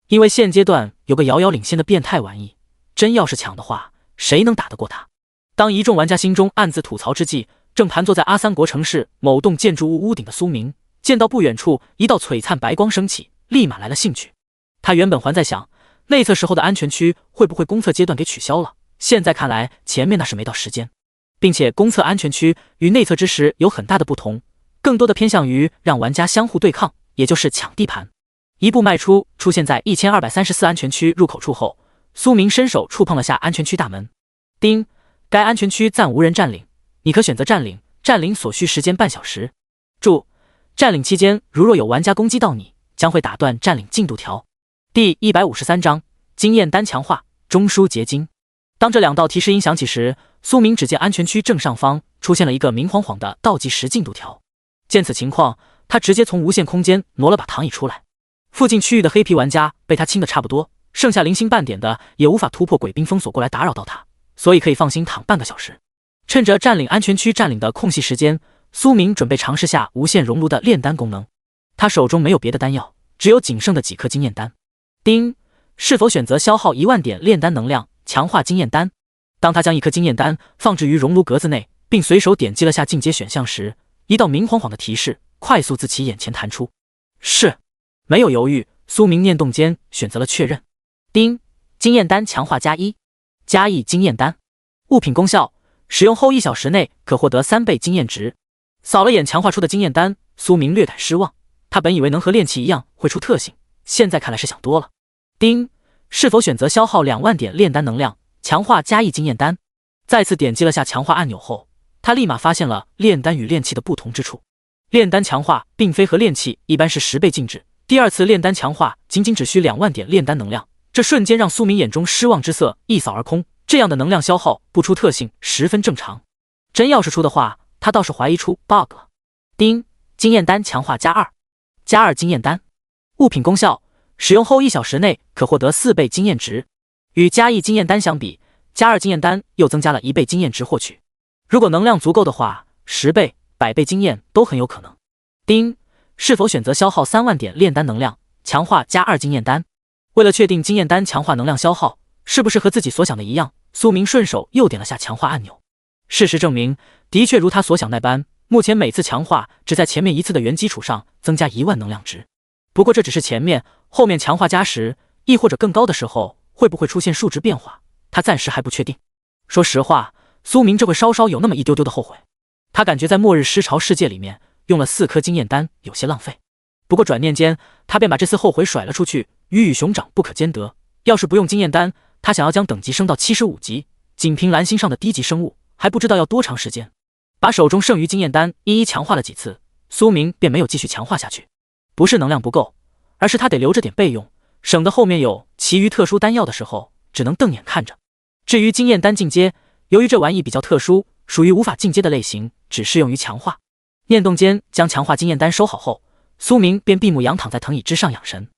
因为现阶段有个遥遥领先的变态玩意，真要是抢的话，谁能打得过他？当一众玩家心中暗自吐槽之际，正盘坐在阿三国城市某栋建筑物屋顶的苏明，见到不远处一道璀璨白光升起，立马来了兴趣。他原本还在想，内测时候的安全区会不会公测阶段给取消了，现在看来前面那是没到时间，并且公测安全区与内测之时有很大的不同，更多的偏向于让玩家相互对抗，也就是抢地盘。一步迈出，出现在1234安全区入口处后，苏明伸手触碰了下安全区大门。丁，该安全区暂无人占领，你可选择占领，占领所需时间半小时。注：占领期间，如若有玩家攻击到你，将会打断占领进度条。第153章经验丹强化，中枢结晶。当这两道提示音响起时，苏明只见安全区正上方出现了一个明晃晃的倒计时进度条。见此情况，他直接从无限空间挪了把躺椅出来。附近区域的黑皮玩家被他清的差不多，剩下零星半点的也无法突破鬼兵封锁过来打扰到他，所以可以放心躺半个小时。趁着占领安全区占领的空隙时间，苏明准备尝试下无限熔炉的炼丹功能。他手中没有别的丹药，只有仅剩的几颗经验丹。丁，是否选择消耗1万点炼丹能量强化经验丹？当他将一颗经验丹放置于熔炉格子内，并随手点击了下进阶选项时，一道明晃晃的提示快速自其眼前弹出。是。没有犹豫，苏明念动间选择了确认。丁，经验丹强化+1，加1经验丹。物品功效，使用后1小时内可获得3倍经验值。扫了眼强化出的经验丹，苏明略感失望。他本以为能和炼器一样会出特性，现在看来是想多了。丁，是否选择消耗2万点炼丹能量强化+1经验丹？再次点击了下强化按钮后，他立马发现了炼丹与炼器的不同之处。炼丹强化并非和炼器一般是10倍静止，第二次炼丹强化仅仅只需2万点炼丹能量，这瞬间让苏明眼中失望之色一扫而空。这样的能量消耗不出特性十分正常，真要是出的话，他倒是怀疑出 bug 了。丁，经验丹强化+2经验丹。物品功效，使用后1小时内可获得4倍经验值。与+1经验丹相比，+2经验丹又增加了1倍经验值获取。如果能量足够的话，10倍、100倍经验都很有可能。丁，是否选择消耗3万点炼丹能量，强化加2经验丹？为了确定经验丹强化能量消耗是不是和自己所想的一样，苏明顺手又点了下强化按钮。事实证明，的确如他所想那般，目前每次强化只在前面一次的原基础上增加1万能量值。不过这只是前面，后面强化加10，亦或者更高的时候，会不会出现数值变化，他暂时还不确定。说实话，苏明这会稍稍有那么一丢丢的后悔。他感觉在末日尸潮世界里面用了4颗经验丹有些浪费。不过转念间，他便把这丝后悔甩了出去。鱼与熊掌不可兼得，要是不用经验丹，他想要将等级升到75级，仅凭蓝星上的低级生物，还不知道要多长时间。把手中剩余经验丹一一强化了几次，苏明便没有继续强化下去。不是能量不够，而是他得留着点备用，省得后面有其余特殊丹药的时候只能瞪眼看着。至于经验丹进阶，由于这玩意比较特殊，属于无法进阶的类型，只适用于强化。念动间将强化经验丹收好后，苏明便闭目仰躺在藤椅之上养神。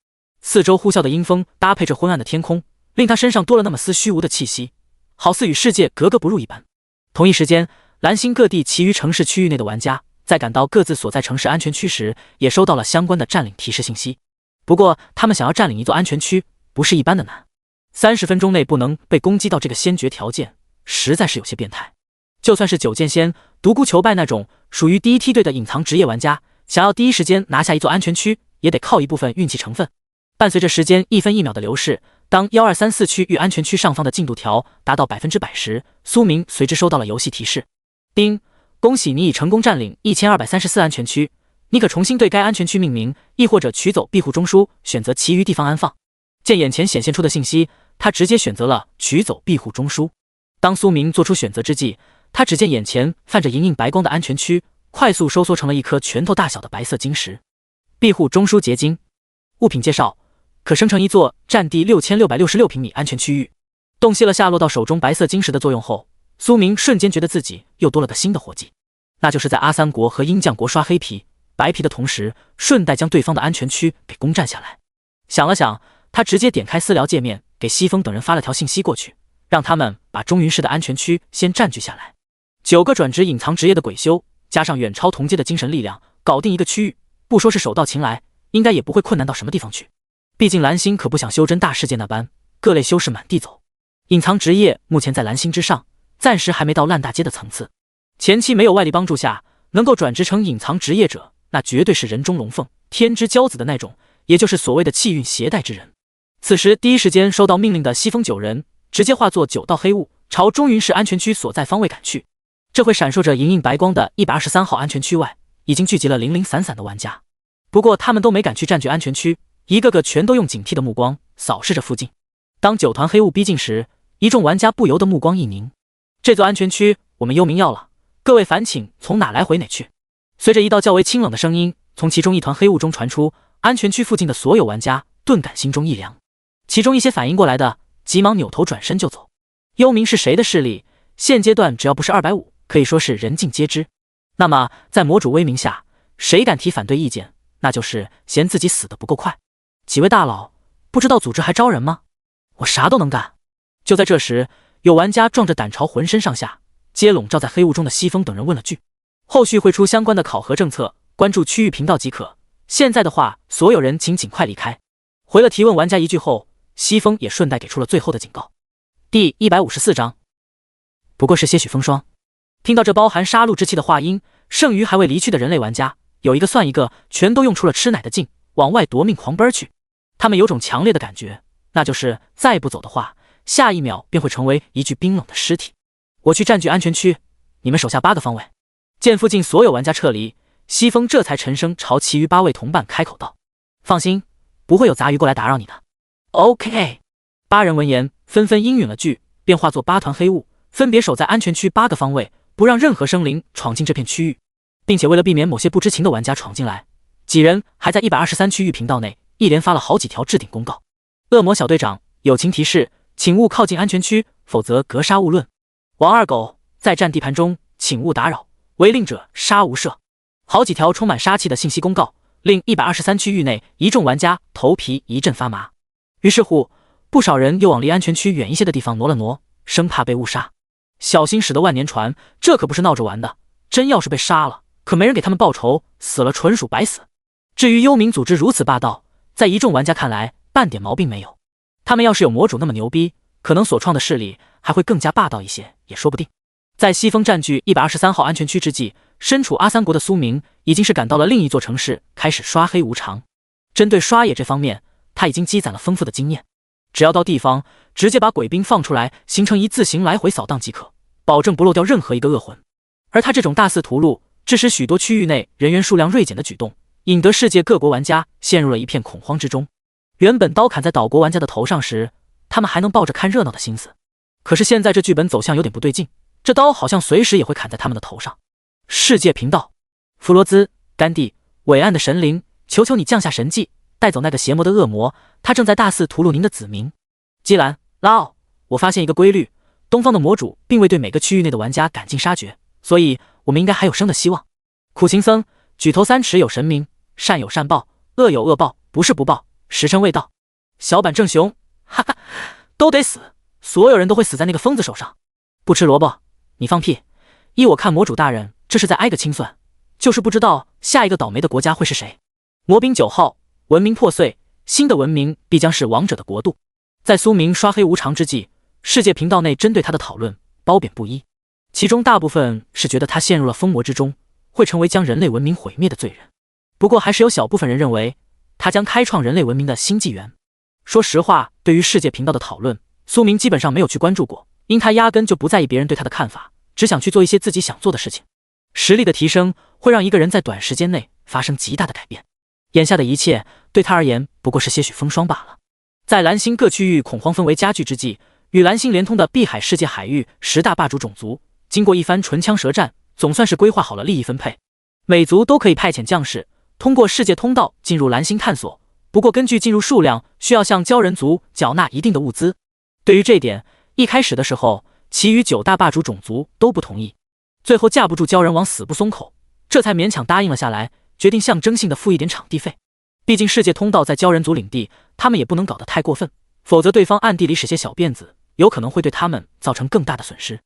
四周呼啸的阴风搭配着昏暗的天空，令他身上多了那么丝虚无的气息，好似与世界格格不入一般。同一时间，蓝星各地其余城市区域内的玩家在赶到各自所在城市安全区时，也收到了相关的占领提示信息。不过他们想要占领一座安全区，不是一般的难。30分钟内不能被攻击到这个先决条件，实在是有些变态。就算是九剑仙、独孤求败那种属于第一梯队的隐藏职业玩家，想要第一时间拿下一座安全区，也得靠一部分运气成分。伴随着时间1分1秒的流逝，当1234区域安全区上方的进度条达到100%时，苏明随之收到了游戏提示：丁，恭喜你已成功占领1234安全区，你可重新对该安全区命名，亦或者取走庇护中枢，选择其余地方安放。见眼前显现出的信息，他直接选择了取走庇护中枢。当苏明做出选择之际，他只见眼前泛着莹莹白光的安全区快速收缩成了一颗拳头大小的白色晶石。庇护中枢结晶。物品介绍：可生成一座占地6666平米安全区域。洞悉了下落到手中白色晶石的作用后，苏明瞬间觉得自己又多了个新的活计，那就是在阿三国和鹰将国刷黑皮白皮的同时，顺带将对方的安全区给攻占下来。想了想，他直接点开私聊界面，给西风等人发了条信息过去，让他们把中云市的安全区先占据下来。9个转职隐藏职业的鬼修，加上远超同阶的精神力量，搞定一个区域，不说是手到擒来，应该也不会困难到什么地方去。毕竟蓝星可不像修真大世界那般，各类修士满地走。隐藏职业目前在蓝星之上，暂时还没到烂大街的层次。前期没有外力帮助下，能够转职成隐藏职业者，那绝对是人中龙凤、天之骄子的那种，也就是所谓的气运携带之人。此时第一时间收到命令的西风9人，直接化作9道黑雾，朝中云市安全区所在方位赶去。这会闪烁着莹莹白光的123号安全区外，已经聚集了零零散散的玩家。不过他们都没敢去占据安全区，一个个全都用警惕的目光扫视着附近。当9团黑雾逼近时，一众玩家不由得目光一凝。这座安全区我们幽冥要了，各位烦请从哪来回哪去。随着一道较为清冷的声音从其中一团黑雾中传出，安全区附近的所有玩家顿感心中一凉。其中一些反应过来的，急忙扭头转身就走。幽冥是谁的势力？现阶段只要不是250，可以说是人尽皆知。那么在魔主威名下，谁敢提反对意见，那就是嫌自己死得不够快。几位大佬，不知道组织还招人吗？我啥都能干。就在这时，有玩家壮着胆朝浑身上下接笼罩在黑雾中的西风等人问了句：后续会出相关的考核政策，关注区域频道即可。现在的话，所有人请尽快离开。回了提问玩家一句后，西风也顺带给出了最后的警告。第154章，不过是些许风霜。听到这包含杀戮之气的话音，剩余还未离去的人类玩家，有一个算一个，全都用出了吃奶的劲，往外夺命狂奔去。他们有种强烈的感觉，那就是再不走的话，下一秒便会成为一具冰冷的尸体。我去占据安全区，你们手下8个方位。见附近所有玩家撤离，西风这才沉声朝其余8位同伴开口道：放心，不会有杂鱼过来打扰你的。OK。 8人闻言纷纷应允了句，便化作8团黑雾，分别守在安全区8个方位，不让任何生灵闯进这片区域。并且为了避免某些不知情的玩家闯进来，几人还在123区域频道内一连发了好几条置顶公告。恶魔小队长，友情提示，请勿靠近安全区，否则格杀勿论。王二狗，在占地盘中请勿打扰，违令者杀无赦。好几条充满杀气的信息公告，令123区域内一众玩家头皮一阵发麻。于是乎，不少人又往离安全区远一些的地方挪了挪，生怕被误杀。小心驶得万年船，这可不是闹着玩的，真要是被杀了，可没人给他们报仇，死了纯属白死。至于幽冥组织如此霸道，在一众玩家看来半点毛病没有。他们要是有魔主那么牛逼，可能所创的势力还会更加霸道一些，也说不定。在西风占据123号安全区之际，身处阿三国的苏明已经是赶到了另一座城市，开始刷黑无常。针对刷野这方面，他已经积攒了丰富的经验。只要到地方，直接把鬼兵放出来，形成一字形来回扫荡即可，保证不漏掉任何一个恶魂。而他这种大肆屠戮，致使许多区域内人员数量锐减的举动，引得世界各国玩家陷入了一片恐慌之中。原本刀砍在岛国玩家的头上时，他们还能抱着看热闹的心思，可是现在这剧本走向有点不对劲，这刀好像随时也会砍在他们的头上。世界频道，弗罗兹，甘地，伟岸的神灵，求求你降下神迹，带走那个邪魔的恶魔，他正在大肆屠戮您的子民。基兰，拉奥，我发现一个规律，东方的魔主并未对每个区域内的玩家赶尽杀绝，所以我们应该还有生的希望。苦行僧，举头三尺有神明，善有善报，恶有恶报，不是不报，时辰未到。小板正雄，哈哈，都得死，所有人都会死在那个疯子手上。不吃萝卜，你放屁！依我看，魔主大人这是在挨个清算，就是不知道下一个倒霉的国家会是谁。魔兵9号，文明破碎，新的文明必将是王者的国度。在苏明刷黑无常之际，世界频道内针对他的讨论褒贬不一，其中大部分是觉得他陷入了疯魔之中，会成为将人类文明毁灭的罪人。不过还是有小部分人认为他将开创人类文明的新纪元。说实话，对于世界频道的讨论，苏明基本上没有去关注过，因他压根就不在意别人对他的看法，只想去做一些自己想做的事情。实力的提升会让一个人在短时间内发生极大的改变，眼下的一切对他而言不过是些许风霜罢了。在蓝星各区域恐慌氛围加剧之际，与蓝星连通的碧海世界海域10大霸主种族，经过一番唇枪舌战，总算是规划好了利益分配。每族都可以派遣将士通过世界通道进入蓝星探索，不过根据进入数量，需要向鲛人族缴纳一定的物资。对于这点，一开始的时候，其余9大霸主种族都不同意，最后架不住鲛人王死不松口，这才勉强答应了下来，决定象征性的付一点场地费。毕竟世界通道在鲛人族领地，他们也不能搞得太过分，否则对方暗地里使些小辫子，有可能会对他们造成更大的损失。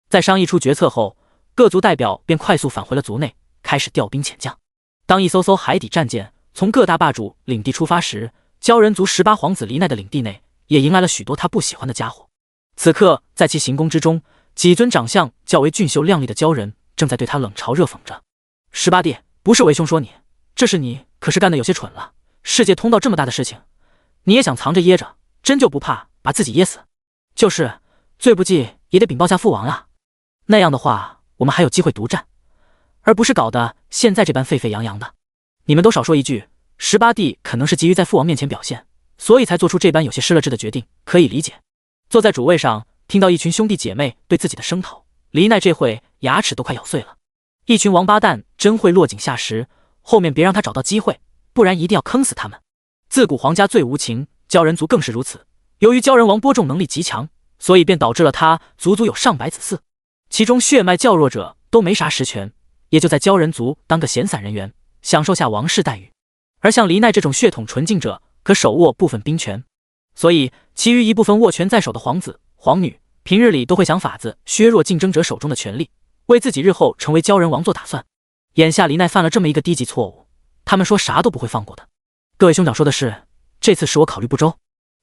在商议出决策后，各族代表便快速返回了族内，开始调兵遣将。当一艘艘海底战舰从各大霸主领地出发时，鲛人族18皇子黎奈的领地内也迎来了许多他不喜欢的家伙。此刻在其行宫之中，几尊长相较为俊秀靓丽的鲛人正在对他冷嘲热讽着。18弟，不是为兄说你，这是你可是干得有些蠢了。世界通道这么大的事情，你也想藏着掖着，真就不怕把自己噎死？就是，最不济也得禀报下父王啊，那样的话我们还有机会独占，而不是搞得现在这般沸沸扬扬的。你们都少说一句，18弟可能是急于在父王面前表现，所以才做出这般有些失了智的决定，可以理解。坐在主位上，听到一群兄弟姐妹对自己的声讨，黎奈这会牙齿都快咬碎了。一群王八蛋真会落井下石，后面别让他找到机会，不然一定要坑死他们。自古皇家最无情，鲛人族更是如此。由于鲛人王播种能力极强，所以便导致了他足足有上百子嗣，其中血脉较弱者都没啥实权，也就在鲛人族当个闲散人员，享受下王室待遇。而像黎奈这种血统纯净者，可手握部分兵权，所以其余一部分握权在手的皇子、皇女，平日里都会想法子削弱竞争者手中的权力，为自己日后成为鲛人王做打算。眼下黎奈犯了这么一个低级错误，他们说啥都不会放过的。各位兄长说的是，这次是我考虑不周。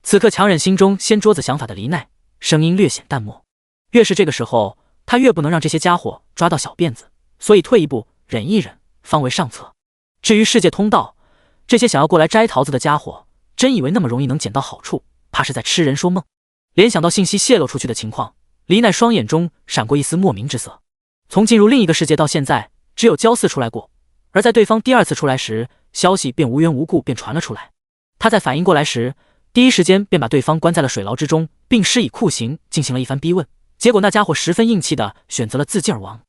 此刻强忍心中掀桌子想法的黎奈，声音略显淡漠。越是这个时候，他越不能让这些家伙抓到小辫子，所以退一步，忍一忍，方为上策。至于世界通道，这些想要过来摘桃子的家伙，真以为那么容易能捡到好处，怕是在痴人说梦。联想到信息泄露出去的情况，黎奈双眼中闪过一丝莫名之色。从进入另一个世界到现在，只有焦四出来过，而在对方第2次出来时，消息便无缘无故便传了出来。他在反应过来时，第一时间便把对方关在了水牢之中，并施以酷刑进行了一番逼问。结果那家伙十分硬气的选择了自尽而亡。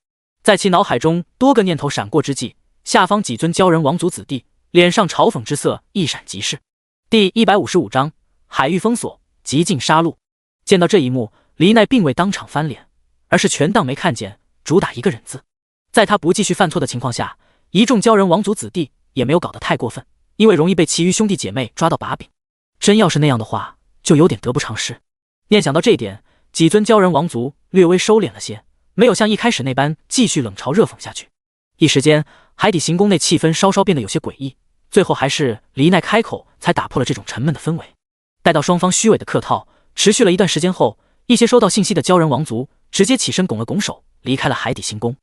在其脑海中多个念头闪过之际，下方几尊鲛人王族子弟脸上嘲讽之色一闪即逝。第155章海域封锁，极尽杀戮。见到这一幕，黎奈并未当场翻脸，而是全当没看见，主打一个忍字。在他不继续犯错的情况下，一众鲛人王族子弟也没有搞得太过分，因为容易被其余兄弟姐妹抓到把柄。真要是那样的话，就有点得不偿失。念想到这一点，几尊鲛人王族略微收敛了些，没有像一开始那般继续冷嘲热讽下去。一时间，海底行宫内气氛稍稍变得有些诡异，最后还是黎奈开口才打破了这种沉闷的氛围。待到双方虚伪的客套持续了一段时间后，一些收到信息的鲛人王族直接起身拱了拱手，离开了海底行宫。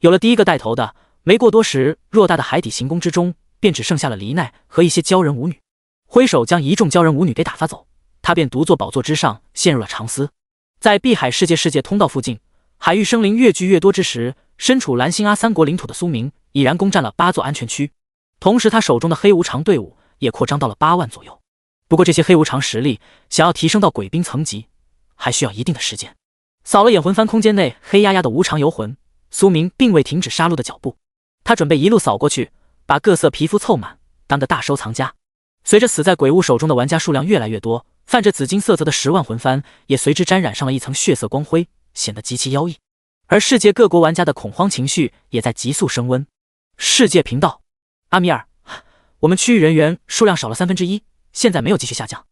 有了第一个带头的，没过多时，偌大的海底行宫之中便只剩下了黎奈和一些鲛人舞女。挥手将一众鲛人舞女给打发走，他便独坐宝座之上，陷入了长思。在碧海世界通道附近，海域生灵越聚越多之时，身处蓝星阿三国领土的苏明已然攻占了8座安全区，同时他手中的黑无常队伍也扩张到了8万左右。不过这些黑无常实力想要提升到鬼兵层级，还需要一定的时间。扫了眼魂幡空间内黑压压的无常游魂，苏明并未停止杀戮的脚步，他准备一路扫过去，把各色皮肤凑满，当个大收藏家。随着死在鬼物手中的玩家数量越来越多，泛着紫金色泽的10万魂幡也随之沾染上了一层血色光辉，显得极其妖异。而世界各国玩家的恐慌情绪也在急速升温。世界频道，阿米尔，我们区域人员数量少了1/3，现在没有继续下降。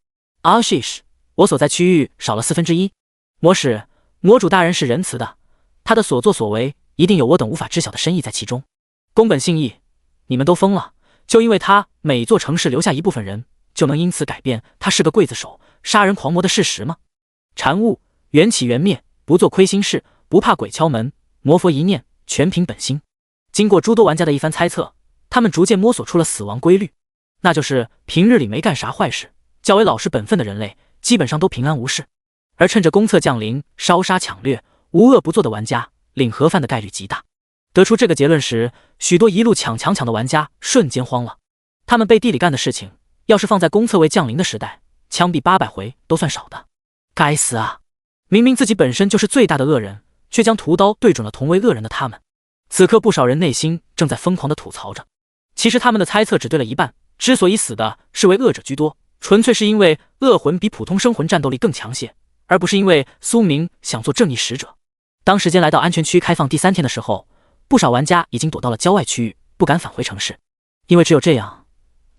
Ashish，我所在区域少了1/4。魔使，魔主大人是仁慈的，他的所作所为一定有我等无法知晓的深意在其中。宫本信义，你们都疯了，就因为他每座城市留下一部分人，就能因此改变他是个刽子手、杀人狂魔的事实吗？禅悟，缘起缘灭，不做亏心事，不怕鬼敲门，魔佛一念，全凭本心。经过诸多玩家的一番猜测，他们逐渐摸索出了死亡规律，那就是平日里没干啥坏事，较为老实本分的人类基本上都平安无事，而趁着公测降临烧杀抢掠无恶不作的玩家领盒饭的概率极大。得出这个结论时，许多一路抢的玩家瞬间慌了。他们背地里干的事情要是放在公测未降临的时代，枪毙800回都算少的。该死啊，明明自己本身就是最大的恶人，却将屠刀对准了同为恶人的他们。此刻不少人内心正在疯狂地吐槽着，其实他们的猜测只对了一半，之所以死的是为恶者居多，纯粹是因为恶魂比普通生魂战斗力更强些，而不是因为苏明想做正义使者。当时间来到安全区开放第3天的时候，不少玩家已经躲到了郊外区域，不敢返回城市，因为只有这样，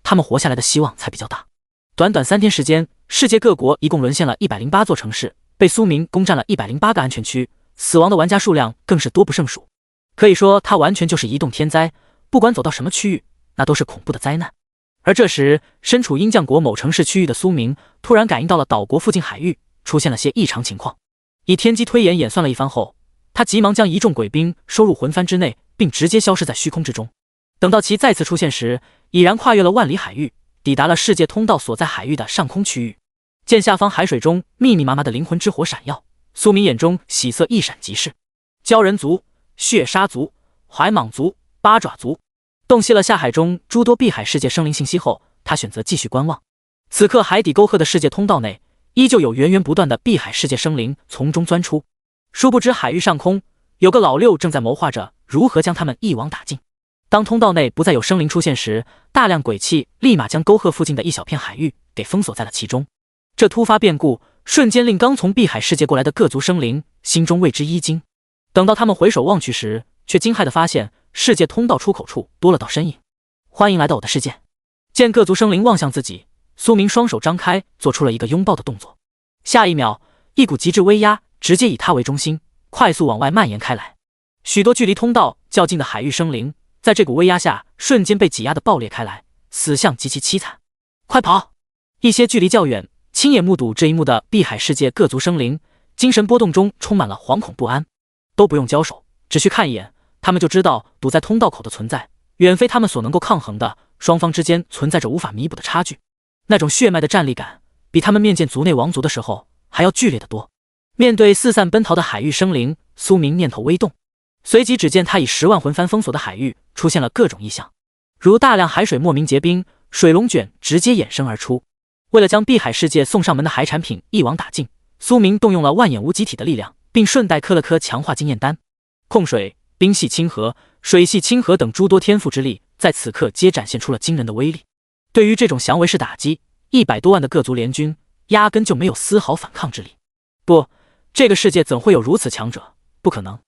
他们活下来的希望才比较大。短短3天时间，世界各国一共沦陷了108座城市，被苏明攻占了108个安全区，死亡的玩家数量更是多不胜数。可以说他完全就是移动天灾，不管走到什么区域，那都是恐怖的灾难。而这时身处鹰将国某城市区域的苏明突然感应到了岛国附近海域出现了些异常情况，以天机推演算了一番后，他急忙将一众鬼兵收入魂幡之内，并直接消失在虚空之中。等到其再次出现时，已然跨越了万里海域，抵达了世界通道所在海域的上空区域。见下方海水中密密麻麻的灵魂之火闪耀，苏明眼中喜色一闪即逝。鲛人族、血杀族、怀蟒族、八爪族，洞悉了下海中诸多碧海世界生灵信息后，他选择继续观望。此刻海底沟壑的世界通道内，依旧有源源不断的碧海世界生灵从中钻出。殊不知海域上空有个老六正在谋划着如何将他们一网打尽。当通道内不再有生灵出现时，大量鬼气立马将沟壑附近的一小片海域给封锁在了其中。这突发变故瞬间令刚从碧海世界过来的各族生灵心中为之一惊。等到他们回首望去时，却惊骇地发现世界通道出口处多了道身影。欢迎来到我的世界。见各族生灵望向自己，苏明双手张开，做出了一个拥抱的动作。下一秒，一股极致威压直接以他为中心，快速往外蔓延开来。许多距离通道较近的海域生灵在这股威压下瞬间被挤压的爆裂开来，死相极其凄惨。快跑！一些距离较远亲眼目睹这一幕的碧海世界各族生灵精神波动中充满了惶恐不安。都不用交手，只需看一眼，他们就知道堵在通道口的存在远非他们所能够抗衡的，双方之间存在着无法弥补的差距。那种血脉的战力感比他们面见族内王族的时候还要剧烈得多。面对四散奔逃的海域生灵，苏明念头微动，随即只见他以10万魂幡封锁的海域出现了各种异象，如大量海水莫名结冰，水龙卷直接衍生而出。为了将碧海世界送上门的海产品一网打尽，苏明动用了万眼无极体的力量，并顺带磕了颗强化经验单。控水、冰系亲和、水系亲和等诸多天赋之力在此刻皆展现出了惊人的威力。对于这种降维式打击，100多万的各族联军压根就没有丝毫反抗之力。不，这个世界怎会有如此强者？不可能！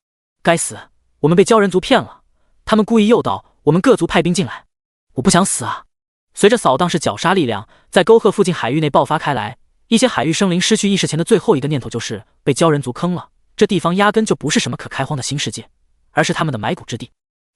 该死，我们被鲛人族骗了，他们故意诱导我们各族派兵进来。我不想死啊！随着扫荡式绞杀力量在沟壑附近海域内爆发开来，一些海域生灵失去意识前的最后一个念头就是被鲛人族坑了。这地方压根就不是什么可开荒的新世界，而是他们的埋骨之地。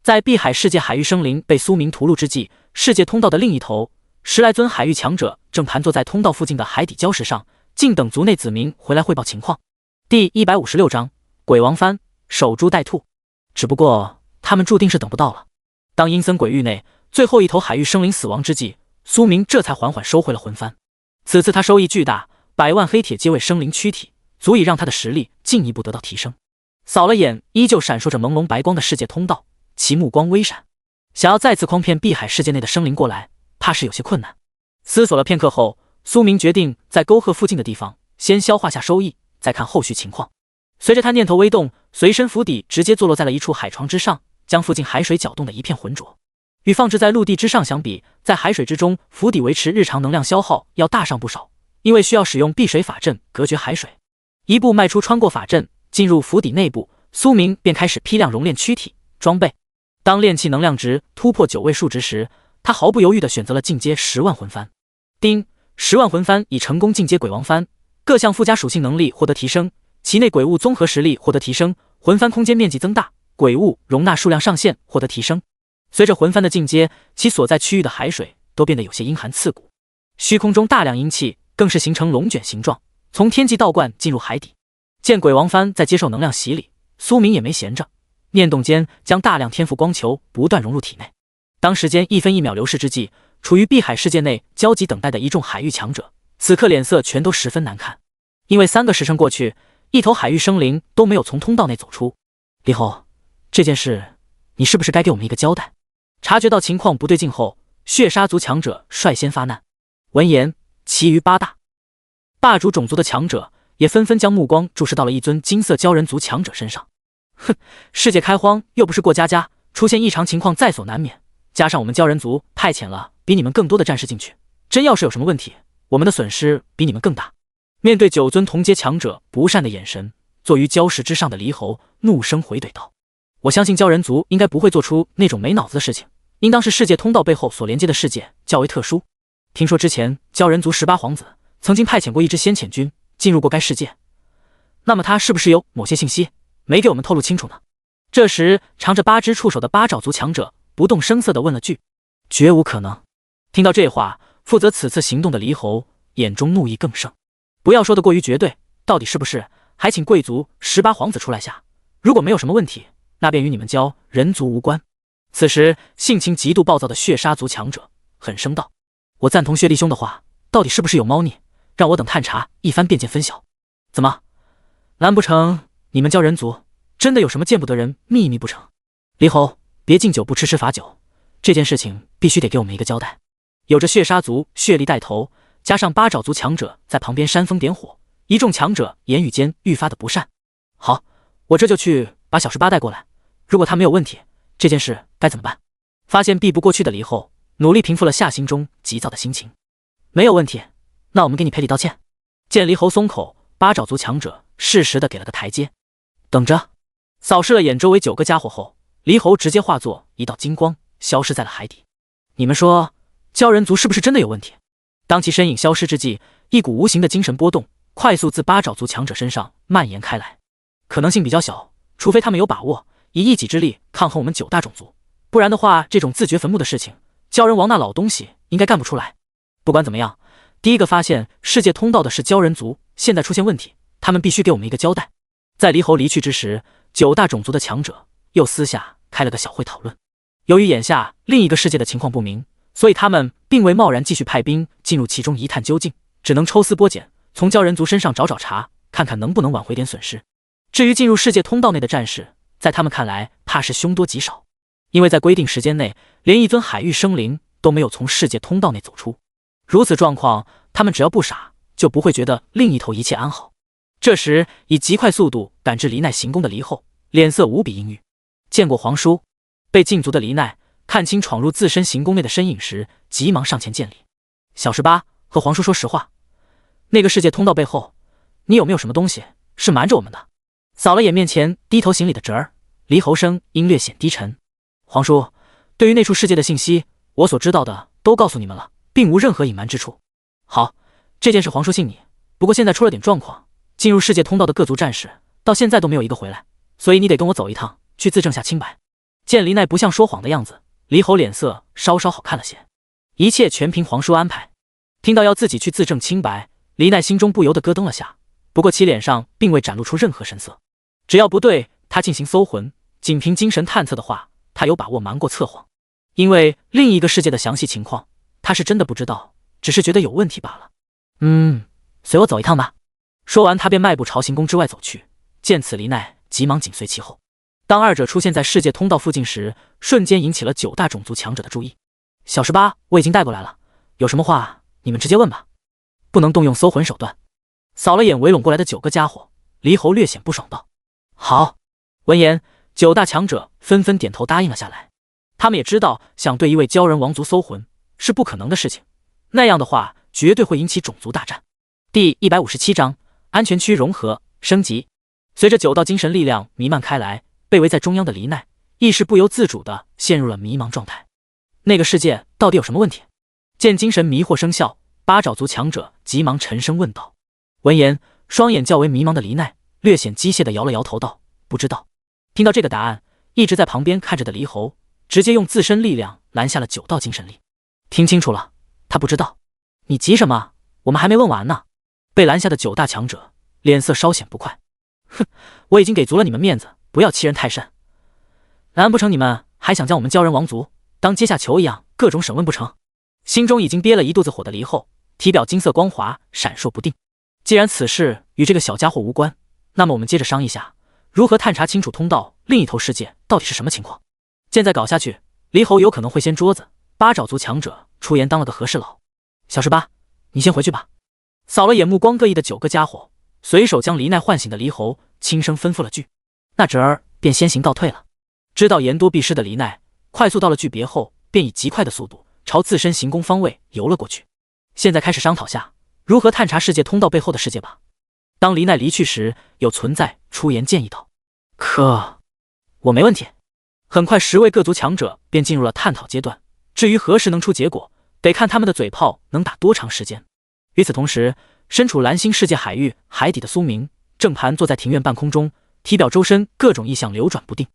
在碧海世界海域生灵被苏明屠戮之际，世界通道的另一头，10来尊海域强者正盘坐在通道附近的海底礁石上，静等族内子民回来汇报情况。第156章鬼王幡守株待兔。只不过他们注定是等不到了。当阴森鬼域内最后一头海域生灵死亡之际，苏明这才缓缓收回了魂幡。此次他收益巨大，100万黑铁皆为生灵躯体，足以让他的实力进一步得到提升。扫了眼依旧闪烁着朦胧白光的世界通道，其目光微闪，想要再次诓骗碧海世界内的生灵过来，怕是有些困难。思索了片刻后，苏明决定在沟壑附近的地方先消化下收益，再看后续情况。随着他念头微动，随身府邸直接坐落在了一处海床之上，将附近海水搅动得一片浑浊。与放置在陆地之上相比，在海水之中，府邸维持日常能量消耗要大上不少，因为需要使用避水法阵隔绝海水。一步迈出穿过法阵，进入府邸内部，苏明便开始批量熔炼躯体装备。当炼气能量值突破9位数值时，他毫不犹豫地选择了进阶10万魂幡。丁，10万魂幡已成功进阶鬼王幡，各项附加属性能力获得提升，其内鬼物综合实力获得提升，魂幡空间面积增大，鬼物容纳数量上限获得提升。随着魂幡的进阶，其所在区域的海水都变得有些阴寒刺骨，虚空中大量阴气更是形成龙卷形状，从天际倒灌进入海底。见鬼王幡在接受能量洗礼，苏明也没闲着，念动间将大量天赋光球不断融入体内。当时间1分1秒流逝之际，处于碧海世界内焦急等待的一众海域强者，此刻脸色全都十分难看，因为3个时辰过去，一头海域生灵都没有从通道内走出。李侯，这件事你是不是该给我们一个交代？察觉到情况不对劲后，血杀族强者率先发难。闻言，其余8大霸主种族的强者也纷纷将目光注视到了一尊金色鲛人族强者身上。哼，世界开荒又不是过家家，出现异常情况在所难免，加上我们鲛人族派遣了比你们更多的战士进去，真要是有什么问题，我们的损失比你们更大。面对9尊同阶强者不善的眼神，坐于礁石之上的离侯怒声回怼道：我相信鲛人族应该不会做出那种没脑子的事情，应当是世界通道背后所连接的世界较为特殊。听说之前鲛人族18皇子曾经派遣过一支先遣军进入过该世界，那么他是不是有某些信息没给我们透露清楚呢？这时长着8只触手的八爪族强者不动声色地问了句：绝无可能。听到这话，负责此次行动的离侯眼中怒意更盛，不要说得过于绝对，到底是不是还请贵族18皇子出来下，如果没有什么问题，那便与你们鲛人族无关。此时性情极度暴躁的血杀族强者狠声道：我赞同薛弟兄的话，到底是不是有猫腻，让我等探查一番便见分晓。怎么，难不成你们鲛人族真的有什么见不得人秘密不成？离侯，别敬酒不吃吃罚酒，这件事情必须得给我们一个交代。有着血杀族血力带头，加上八爪族强者在旁边煽风点火，一众强者言语间愈发的不善。好，我这就去把小18带过来，如果他没有问题，这件事该怎么办？发现避不过去的离后，努力平复了下心中急躁的心情。没有问题，那我们给你赔礼道歉。见离侯松口，八爪族强者适时的给了个台阶。等着。扫视了眼周围9个家伙后，离侯直接化作一道金光，消失在了海底。你们说鲛人族是不是真的有问题？当其身影消失之际，一股无形的精神波动快速自八爪族强者身上蔓延开来。可能性比较小，除非他们有把握以一己之力抗衡我们9大种族，不然的话，这种自掘坟墓的事情，鲛人王那老东西应该干不出来。不管怎么样，第一个发现世界通道的是鲛人族，现在出现问题，他们必须给我们一个交代。在离侯离去之时，9大种族的强者又私下开了个小会讨论。由于眼下另一个世界的情况不明，所以他们并未贸然继续派兵进入其中一探究竟，只能抽丝剥茧，从鲛人族身上找茬，看看能不能挽回点损失。至于进入世界通道内的战士，在他们看来怕是凶多吉少，因为在规定时间内，连一尊海域生灵都没有从世界通道内走出。如此状况，他们只要不傻，就不会觉得另一头一切安好。这时，以极快速度赶至黎奈行宫的离后，脸色无比阴郁。见过皇叔。被禁足的黎奈看清闯入自身行宫内的身影时，急忙上前见礼。小18，和皇叔说实话，那个世界通道背后，你有没有什么东西是瞒着我们的？扫了眼面前低头行礼的侄儿，离侯声音略显低沉。皇叔，对于那处世界的信息，我所知道的都告诉你们了，并无任何隐瞒之处。好，这件事皇叔信你，不过现在出了点状况，进入世界通道的各族战士到现在都没有一个回来，所以你得跟我走一趟，去自证下清白。见黎奈不像说谎的样子，黎侯脸色稍稍好看了些。一切全凭皇叔安排。听到要自己去自证清白，黎奈心中不由得咯噔了下，不过其脸上并未展露出任何神色。只要不对他进行搜魂，仅凭精神探测的话，他有把握瞒过测谎。因为另一个世界的详细情况，他是真的不知道，只是觉得有问题罢了。随我走一趟吧。说完，他便迈步朝行宫之外走去。见此，黎奈急忙紧随其后。当二者出现在世界通道附近时，瞬间引起了9大种族强者的注意。小18，我已经带过来了，有什么话你们直接问吧，不能动用搜魂手段。扫了眼围拢过来的9个家伙，黎侯略显不爽道：好。闻言，9大强者纷纷点头答应了下来。他们也知道想对一位鲛人王族搜魂是不可能的事情，那样的话绝对会引起种族大战。第157章安全区融合升级。随着9道精神力量弥漫开来，被围在中央的黎奈意识不由自主地陷入了迷茫状态。那个世界到底有什么问题？见精神迷惑生效，八爪族强者急忙沉声问道。闻言，双眼较为迷茫的黎奈略显机械地摇了摇头道：不知道。听到这个答案，一直在旁边看着的黎侯直接用自身力量拦下了9道精神力。听清楚了，他不知道。你急什么？我们还没问完呢。被拦下的9大强者脸色稍显不快。哼，我已经给足了你们面子，不要欺人太甚。难不成你们还想将我们鲛人王族当阶下囚一样各种审问不成？心中已经憋了一肚子火的黎后，体表金色光华闪烁不定。既然此事与这个小家伙无关，那么我们接着商议下，如何探查清楚通道另一头世界到底是什么情况。现在搞下去，黎侯有可能会掀桌子。八爪族强者出言当了个和事佬。小18，你先回去吧。扫了眼目光各异的9个家伙，随手将黎奈唤醒的黎侯轻声吩咐了句，那侄儿便先行告退了。知道言多必失的黎奈快速到了具别后，便以极快的速度朝自身行宫方位游了过去。现在开始商讨下如何探查世界通道背后的世界吧。当黎奈离去时，有存在出言建议道：可我没问题。很快10位各族强者便进入了探讨阶段，至于何时能出结果，得看他们的嘴炮能打多长时间。与此同时，身处蓝星世界海域海底的苏明正盘坐在庭院半空中，体表周身各种异象流转不定。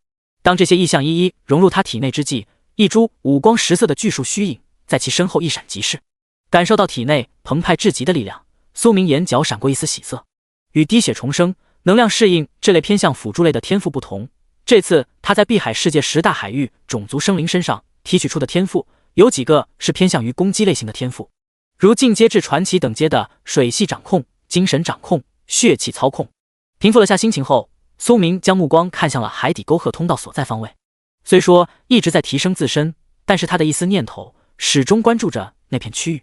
当这些异象一一融入他体内之际，一株五光十色的巨树虚影在其身后一闪即逝。感受到体内澎湃至极的力量，苏明眼角闪过一丝喜色。与滴血重生、能量适应这类偏向辅助类的天赋不同，这次他在碧海世界10大海域种族生灵身上提取出的天赋，有几个是偏向于攻击类型的天赋，如进阶至传奇等阶的水系掌控、精神掌控、血气操控。平复了下心情后，苏明将目光看向了海底沟壑通道所在方位。虽说一直在提升自身，但是他的一丝念头始终关注着那片区域。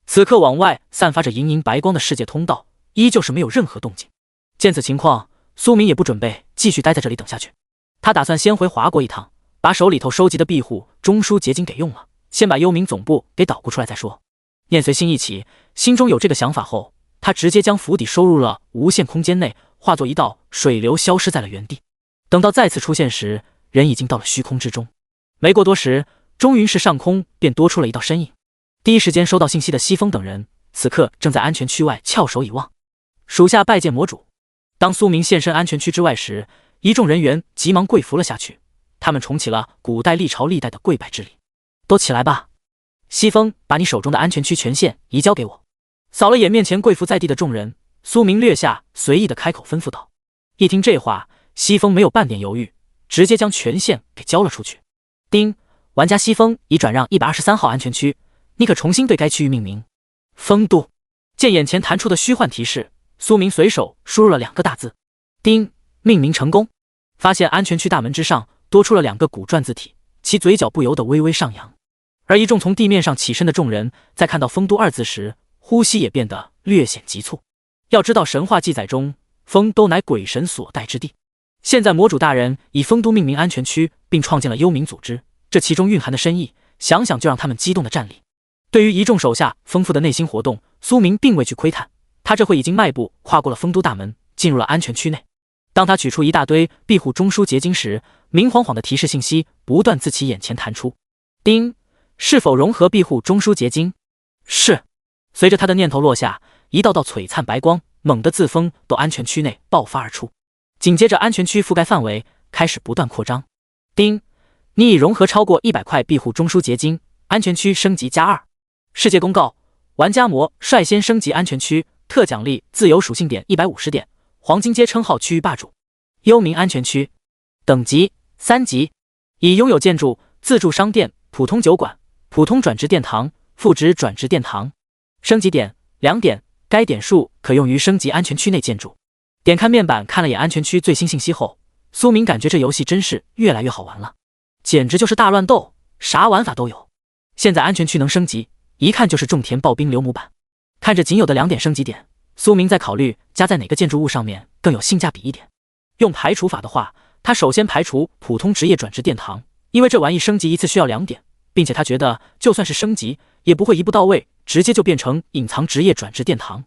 此刻往外散发着莹莹白光的世界通道依旧是没有任何动静。见此情况，苏明也不准备继续待在这里等下去，他打算先回华国一趟，把手里头收集的庇护中枢结晶给用了，先把幽冥总部给捣鼓出来再说。念随心一起，心中有这个想法后，他直接将府邸收入了无限空间内，化作一道水流消失在了原地。等到再次出现时，人已经到了虚空之中。没过多时，中云市上空便多出了一道身影。第一时间收到信息的西风等人，此刻正在安全区外翘首以望。属下拜见魔主。当苏明现身安全区之外时，一众人员急忙跪伏了下去，他们重启了古代历朝历代的跪拜之礼。都起来吧。西风，把你手中的安全区权限移交给我。扫了眼面前跪伏在地的众人，苏明略下随意的开口吩咐道。一听这话，西风没有半点犹豫，直接将权限给交了出去。丁，玩家西风已转让123号安全区，你可重新对该区域命名。风都。见眼前弹出的虚幻提示，苏明随手输入了2个大字。丁，命名成功。发现安全区大门之上多出了2个古篆字体，其嘴角不由得微微上扬。而一众从地面上起身的众人在看到丰都2字时，呼吸也变得略显急促。要知道神话记载中，丰都乃鬼神所在之地，现在魔主大人以丰都命名安全区，并创建了幽冥组织，这其中蕴含的深意，想想就让他们激动的站立。对于一众手下丰富的内心活动，苏明并未去窥探，他这会已经迈步跨过了丰都大门，进入了安全区内。当他取出一大堆庇护中枢结晶时，明晃晃的提示信息不断自其眼前弹出。丁，是否融合庇护中枢结晶？是。随着他的念头落下，一道道璀璨白光猛地自风都安全区内爆发而出，紧接着安全区覆盖范围开始不断扩张。丁，你已融合超过100块庇护中枢结晶，安全区升级+2。世界公告：玩家模率先升级安全区，特奖励自由属性点150点，黄金阶称号区域霸主。幽冥安全区等级3级，已拥有建筑、自助商店、普通酒馆、普通转职殿堂、副职转职殿堂。升级点2点，该点数可用于升级安全区内建筑。点开面板看了眼安全区最新信息后，苏明感觉这游戏真是越来越好玩了，简直就是大乱斗，啥玩法都有。现在安全区能升级，一看就是种田刨冰流模板。看着仅有的2点升级点，苏明在考虑加在哪个建筑物上面更有性价比一点。用排除法的话，他首先排除普通职业转职殿堂，因为这玩意升级一次需要2点，并且他觉得就算是升级也不会一步到位直接就变成隐藏职业转职殿堂，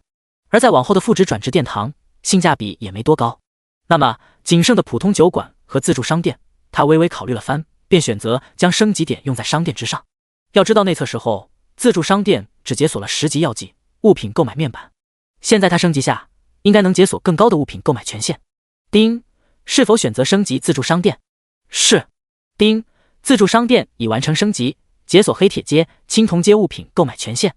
而在往后的副职转职殿堂性价比也没多高。那么仅剩的普通酒馆和自助商店，他微微考虑了番，便选择将升级点用在商店之上。要知道内测时候自助商店只解锁了10级药剂物品购买面板，现在他升级下应该能解锁更高的物品购买权限。丁，是否选择升级自助商店？是。丁，自助商店已完成升级，解锁黑铁阶、青铜阶物品购买权限。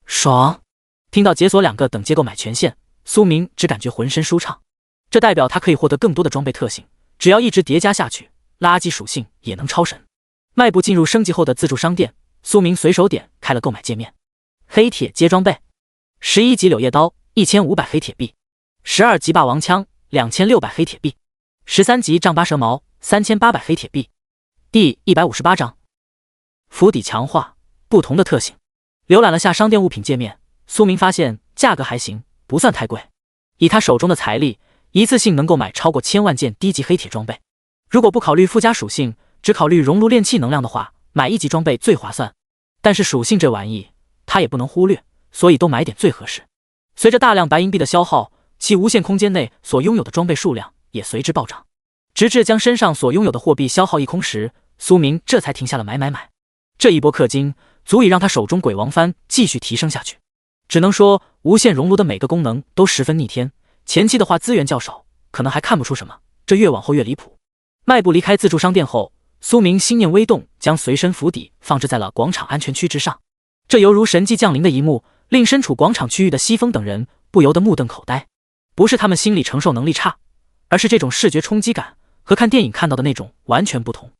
爽！听到解锁2个等阶购买权限，苏明只感觉浑身舒畅，这代表他可以获得更多的装备特性，只要一直叠加下去，垃圾属性也能超神。迈步进入升级后的自助商店，苏明随手点开了购买界面。黑铁阶装备：11级柳叶刀1500黑铁币，12级霸王枪2600黑铁币，13级丈八蛇矛3800黑铁币。第158章府邸强化，不同的特性。浏览了下商店物品界面，苏明发现价格还行，不算太贵。以他手中的财力，一次性能购买超过1000万件低级黑铁装备。如果不考虑附加属性，只考虑熔炉炼器能量的话，买1级装备最划算。但是属性这玩意他也不能忽略，所以都买点最合适。随着大量白银币的消耗，其无限空间内所拥有的装备数量也随之暴涨，直至将身上所拥有的货币消耗一空时，苏明这才停下了买。这一波氪金足以让他手中鬼王幡继续提升下去。只能说无限熔炉的每个功能都十分逆天，前期的话资源较少，可能还看不出什么，这越往后越离谱。迈步离开自助商店后，苏明心念微动，将随身府邸放置在了广场安全区之上。这犹如神迹降临的一幕，令身处广场区域的西风等人不由得目瞪口呆。不是他们心理承受能力差，而是这种视觉冲击感和看电影看到的那种完全不同。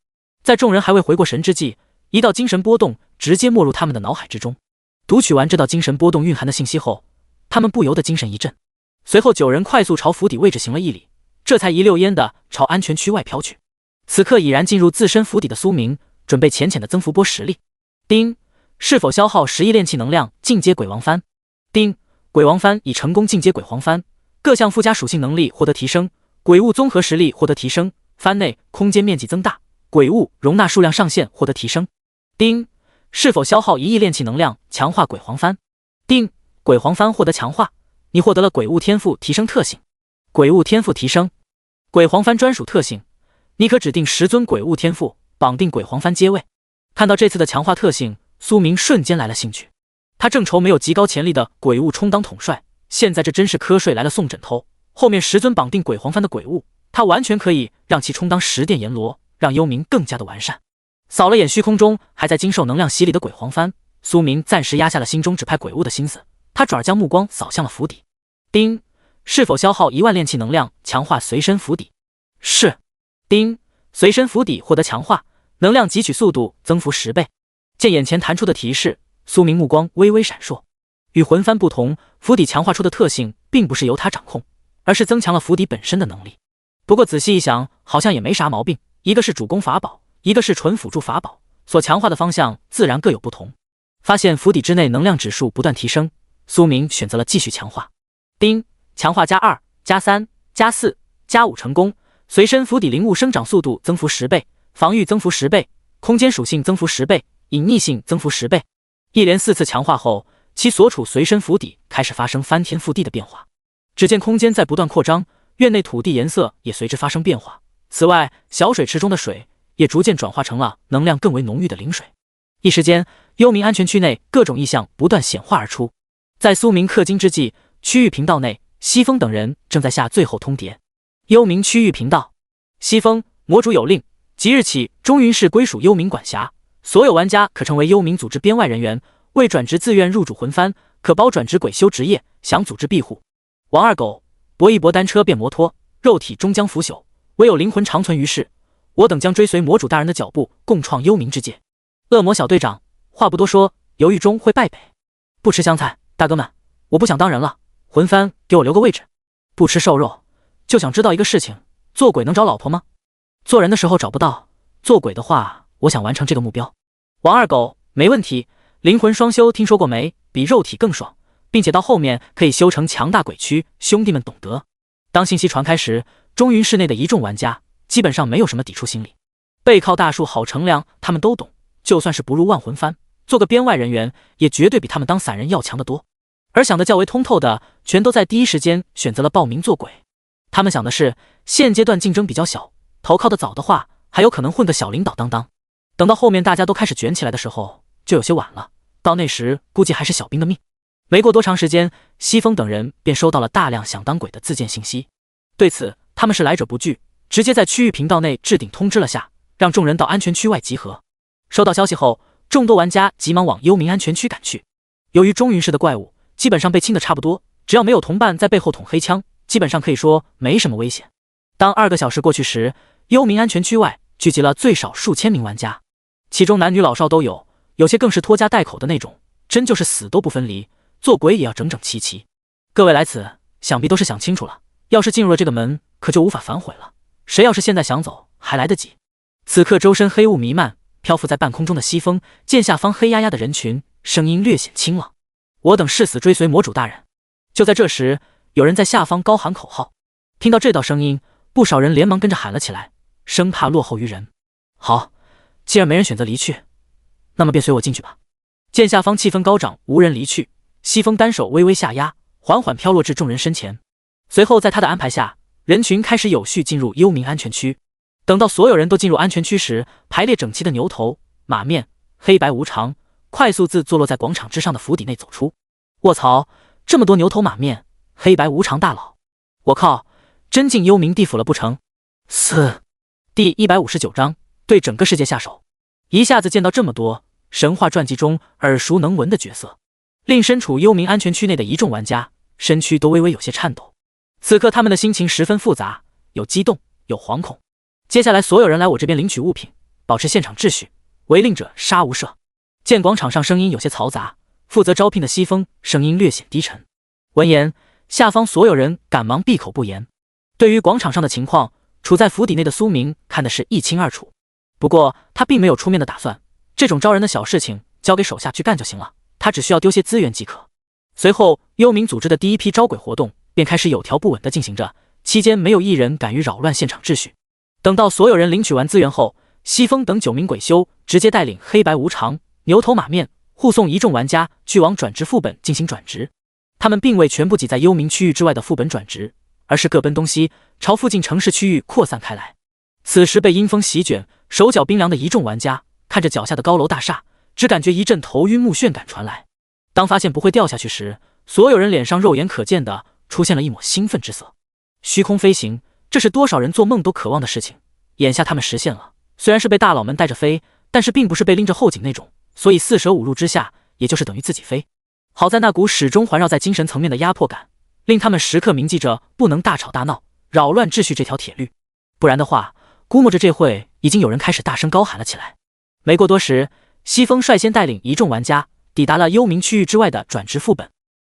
在众人还未回过神之际，一道精神波动直接没入他们的脑海之中。读取完这道精神波动蕴含的信息后，他们不由得精神一振。随后9人快速朝府邸位置行了一礼，这才一溜烟的朝安全区外飘去。此刻已然进入自身府邸的苏明，准备浅浅的增幅波实力。丁，是否消耗10亿炼器能量进阶鬼王幡？丁，鬼王幡已成功进阶鬼皇幡，各项附加属性能力获得提升，鬼物综合实力获得提升，幡内空间面积增大，鬼物容纳数量上限获得提升。丁，是否消耗1亿炼器能量强化鬼皇幡？丁，鬼皇幡获得强化，你获得了鬼物天赋提升特性。鬼物天赋提升，鬼皇幡专属特性，你可指定10尊鬼物天赋，绑定鬼皇幡阶位。看到这次的强化特性，苏明瞬间来了兴趣。他正愁没有极高潜力的鬼物充当统帅，现在这真是瞌睡来了送枕头。后面10尊绑定鬼皇幡的鬼物，他完全可以让其充当10殿阎罗，让幽冥更加的完善。扫了眼虚空中还在经受能量洗礼的鬼皇幡，苏明暂时压下了心中只派鬼物的心思，他转而将目光扫向了府邸。丁，是否消耗1万炼器能量强化随身府邸？是。丁，随身府邸获得强化，能量汲取速度增幅10倍。见眼前弹出的提示，苏明目光微微闪烁。与魂幡不同，府邸强化出的特性并不是由他掌控，而是增强了府邸本身的能力。不过仔细一想，好像也没啥毛病，一个是主攻法宝，一个是纯辅助法宝，所强化的方向自然各有不同。发现府邸之内能量指数不断提升，苏明选择了继续强化。丁，强化+2、+3、+4、+5成功，随身府邸灵物生长速度增幅10倍，防御增幅10倍，空间属性增幅10倍，隐匿性增幅10倍。一连4次强化后，其所处随身府邸开始发生翻天覆地的变化。只见空间在不断扩张，院内土地颜色也随之发生变化。此外，小水池中的水也逐渐转化成了能量更为浓郁的灵水。一时间，幽冥安全区内各种异象不断显化而出。在苏明氪金之际，区域频道内，西风等人正在下最后通牒。幽冥区域频道，西风魔主有令，即日起，中云市归属幽冥管辖，所有玩家可成为幽冥组织编外人员，未转职自愿入主魂幡，可包转职鬼修职业，享组织庇护。王二狗，搏一搏单车变摩托，肉体终将腐朽，唯有灵魂长存于世。我等将追随魔主大人的脚步，共创幽冥之界。恶魔小队长，话不多说，犹豫中会败北。不吃香菜，大哥们，我不想当人了，魂幡给我留个位置。不吃瘦肉，就想知道一个事情，做鬼能找老婆吗？做人的时候找不到，做鬼的话，我想完成这个目标。王二狗，没问题，灵魂双修听说过没？比肉体更爽，并且到后面可以修成强大鬼躯，兄弟们懂得。当信息传开时，中云市内的一众玩家基本上没有什么抵触心理，背靠大树好乘凉，他们都懂，就算是不入万魂幡，做个编外人员，也绝对比他们当散人要强得多。而想得较为通透的，全都在第一时间选择了报名做鬼。他们想的是，现阶段竞争比较小，投靠的早的话，还有可能混个小领导当当。等到后面大家都开始卷起来的时候，就有些晚了，到那时估计还是小兵的命。没过多长时间，西风等人便收到了大量想当鬼的自荐信息。对此，他们是来者不拒，直接在区域频道内置顶通知了下，让众人到安全区外集合。收到消息后，众多玩家急忙往幽冥安全区赶去。由于中云市的怪物基本上被清的差不多，只要没有同伴在背后捅黑枪，基本上可以说没什么危险。当2个小时过去时，幽冥安全区外聚集了最少数千名玩家，其中男女老少都有，有些更是拖家带口的那种，真就是死都不分离，做鬼也要整整齐齐。各位来此，想必都是想清楚了，要是进入了这个门，可就无法反悔了。谁要是现在想走，还来得及。此刻周身黑雾弥漫，漂浮在半空中的西风见下方黑压压的人群，声音略显清朗。我等誓死追随魔主大人。就在这时，有人在下方高喊口号。听到这道声音，不少人连忙跟着喊了起来，生怕落后于人。好，既然没人选择离去，那么便随我进去吧。见下方气氛高涨，无人离去，西风单手微微下压，缓缓飘落至众人身前。随后在他的安排下，人群开始有序进入幽冥安全区。等到所有人都进入安全区时，排列整齐的牛头、马面、黑白无常快速自坐落在广场之上的府邸内走出。卧槽，这么多牛头马面、黑白无常大佬，我靠，真进幽冥地府了不成？第159章，对整个世界下手。一下子见到这么多神话传记中耳熟能闻的角色，令身处幽冥安全区内的一众玩家身躯都微微有些颤抖。此刻他们的心情十分复杂，有激动，有惶恐。接下来所有人来我这边领取物品，保持现场秩序，违令者杀无赦。见广场上声音有些嘈杂，负责招聘的西风声音略显低沉。闻言，下方所有人赶忙闭口不言。对于广场上的情况，处在府邸内的苏明看的是一清二楚。不过他并没有出面的打算，这种招人的小事情交给手下去干就行了，他只需要丢些资源即可。随后，幽冥组织的第一批招鬼活动便开始有条不紊地进行着，期间没有一人敢于扰乱现场秩序。等到所有人领取完资源后，西风等9名鬼修直接带领黑白无常、牛头马面护送一众玩家去往转职副本进行转职。他们并未全部挤在幽冥区域之外的副本转职，而是各奔东西，朝附近城市区域扩散开来。此时被阴风席卷，手脚冰凉的一众玩家看着脚下的高楼大厦，只感觉一阵头晕目眩感传来。当发现不会掉下去时，所有人脸上肉眼可见的出现了一抹兴奋之色。虚空飞行，这是多少人做梦都渴望的事情，眼下他们实现了。虽然是被大佬们带着飞，但是并不是被拎着后颈那种，所以四舍五入之下，也就是等于自己飞。好在那股始终环绕在精神层面的压迫感，令他们时刻铭记着不能大吵大闹，扰乱秩序这条铁律。不然的话，估摸着这会已经有人开始大声高喊了起来。没过多时，西风率先带领一众玩家抵达了幽冥区域之外的转职副本。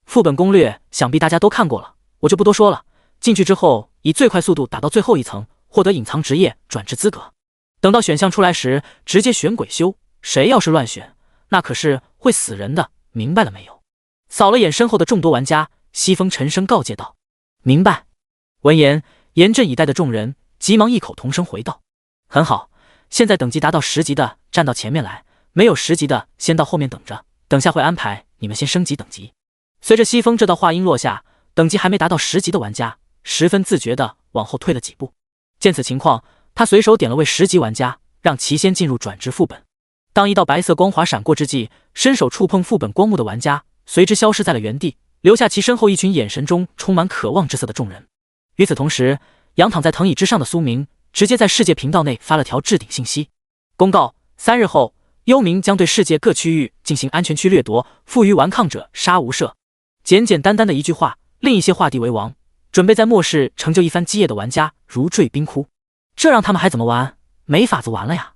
副本攻略想必大家都看过了，我就不多说了。进去之后，以最快速度打到最后一层，获得隐藏职业转职资格。等到选项出来时，直接选鬼修，谁要是乱选，那可是会死人的，明白了没有？扫了眼身后的众多玩家，西风沉声告诫道：“明白。”闻言，严阵以待的众人急忙异口同声回道：“很好，现在等级达到10级的站到前面来，没有10级的先到后面等着，等下会安排你们先升级等级。”随着西风这道话音落下，等级还没达到10级的玩家十分自觉地往后退了几步。见此情况，他随手点了位10级玩家，让其先进入转职副本。当一道白色光华闪过之际，伸手触碰副本光幕的玩家随之消失在了原地，留下其身后一群眼神中充满渴望之色的众人。与此同时，仰躺在藤椅之上的苏明直接在世界频道内发了条置顶信息，公告3日后，幽冥将对世界各区域进行安全区掠夺，负隅顽抗者杀无赦。简简单单的一句话，令一些画地为王，准备在末世成就一番基业的玩家如坠冰窟。这让他们还怎么玩？没法子玩了呀！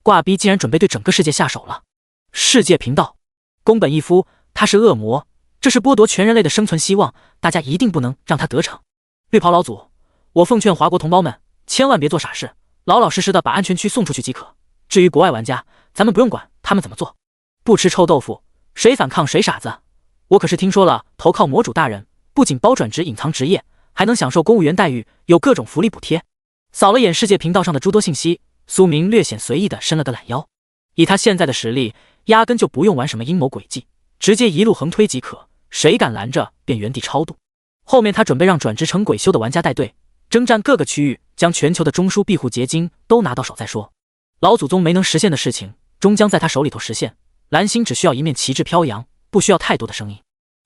挂逼竟然准备对整个世界下手了。世界频道，宫本一夫，他是恶魔，这是剥夺全人类的生存希望，大家一定不能让他得逞。绿袍老祖，我奉劝华国同胞们，千万别做傻事，老老实实的把安全区送出去即可。至于国外玩家，咱们不用管他们怎么做，不吃臭豆腐，谁反抗谁傻子。我可是听说了，投靠魔主大人，不仅包转职隐藏职业，还能享受公务员待遇，有各种福利补贴。扫了眼世界频道上的诸多信息，苏明略显随意的伸了个懒腰。以他现在的实力，压根就不用玩什么阴谋诡计，直接一路横推即可，谁敢拦着便原地超度。后面他准备让转职成鬼修的玩家带队，征战各个区域，将全球的中枢庇护结晶都拿到手再说。老祖宗没能实现的事情，终将在他手里头实现。蓝星只需要一面旗帜飘扬，不需要太多的声音。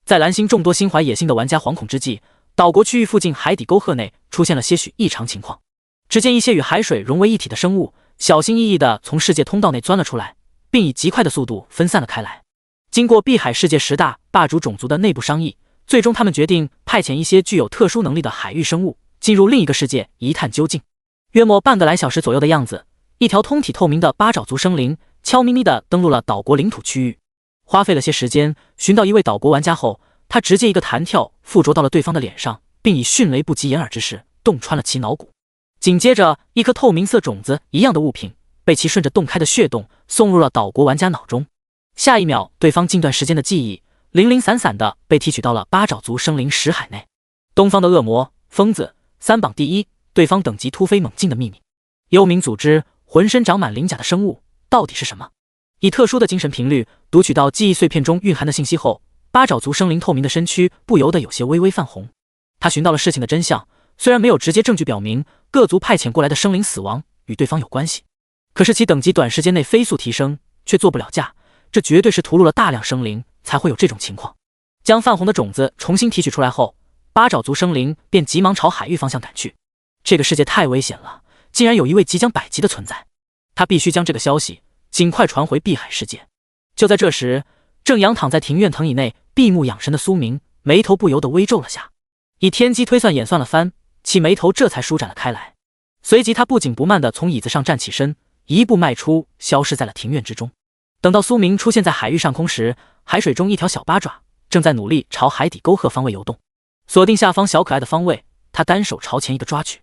在蓝星众多心怀野心的玩家惶恐之际，岛国区域附近海底沟壑内出现了些许异常情况。只见一些与海水融为一体的生物，小心翼翼地从世界通道内钻了出来，并以极快的速度分散了开来。经过碧海世界10大霸主种族的内部商议，最终他们决定派遣一些具有特殊能力的海域生物进入另一个世界一探究竟。约莫半个来小时左右的样子，一条通体透明的八爪族生灵悄咪咪地登陆了岛国领土区域。花费了些时间寻到一位岛国玩家后，他直接一个弹跳附着到了对方的脸上，并以迅雷不及掩耳之势洞穿了其脑骨。紧接着，一颗透明色种子一样的物品被其顺着洞开的血洞送入了岛国玩家脑中。下一秒，对方近段时间的记忆零零散散的被提取到了八爪族生灵识海内。东方的恶魔疯子3榜第一，对方等级突飞猛进的秘密。幽冥组织浑身长满鳞甲的生物到底是什么？以特殊的精神频率读取到记忆碎片中蕴含的信息后，八爪族生灵透明的身躯不由得有些微微泛红。他寻到了事情的真相，虽然没有直接证据表明各族派遣过来的生灵死亡与对方有关系，可是其等级短时间内飞速提升，却做不了价，这绝对是屠戮了大量生灵才会有这种情况。将泛红的种子重新提取出来后，八爪族生灵便急忙朝海域方向赶去。这个世界太危险了，竟然有一位即将百级的存在，他必须将这个消息尽快传回碧海世界。就在这时，正仰躺在庭院藤椅内闭目养神的苏明眉头不由得微皱了下，以天机推算演算了番，其眉头这才舒展了开来。随即他不紧不慢地从椅子上站起身，一步迈出，消失在了庭院之中。等到苏明出现在海域上空时，海水中一条小八爪正在努力朝海底沟壑方位游动。锁定下方小可爱的方位，他单手朝前一个抓去，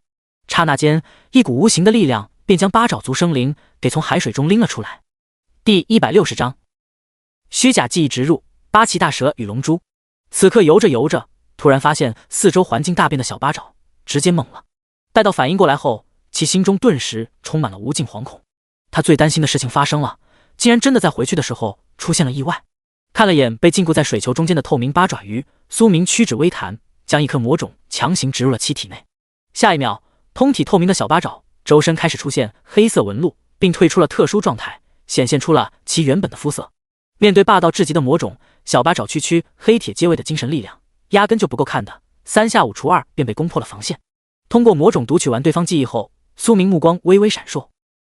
刹那间一股无形的力量便将八爪族生灵给从海水中拎了出来。第160章虚假记忆植入八岐大蛇与龙珠。此刻游着游着，突然发现四周环境大变的小八爪直接懵了。待到反应过来后，其心中顿时充满了无尽惶恐。他最担心的事情发生了，竟然真的在回去的时候出现了意外。看了眼被禁锢在水球中间的透明八爪鱼，苏明屈指微弹，将一颗魔种强行植入了其体内。下一秒，通体透明的小八爪周身开始出现黑色纹路，并退出了特殊状态，显现出了其原本的肤色。面对霸道至极的魔种，小八爪区黑铁阶位的精神力量压根就不够看的，3下5除2便被攻破了防线。通过魔种读取完对方记忆后，苏明目光微微闪烁，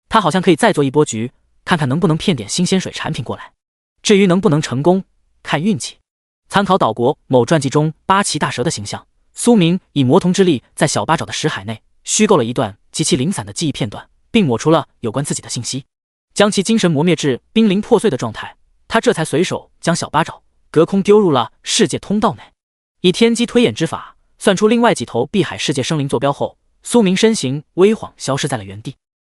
他好像可以再做一波局，看看能不能骗点新鲜水产品过来。至于能不能成功，看运气。参考岛国某传记中八岐大蛇的形象，苏明以魔童之力在小八爪的识海内虚构了一段极其零散的记忆片段，并抹除了有关自己的信息，将其精神磨灭至濒临破碎的状态。他这才随手将小八爪隔空丢入了世界通道内。以天机推演之法算出另外几头碧海世界生灵坐标后，苏明身形微晃消失在了原地。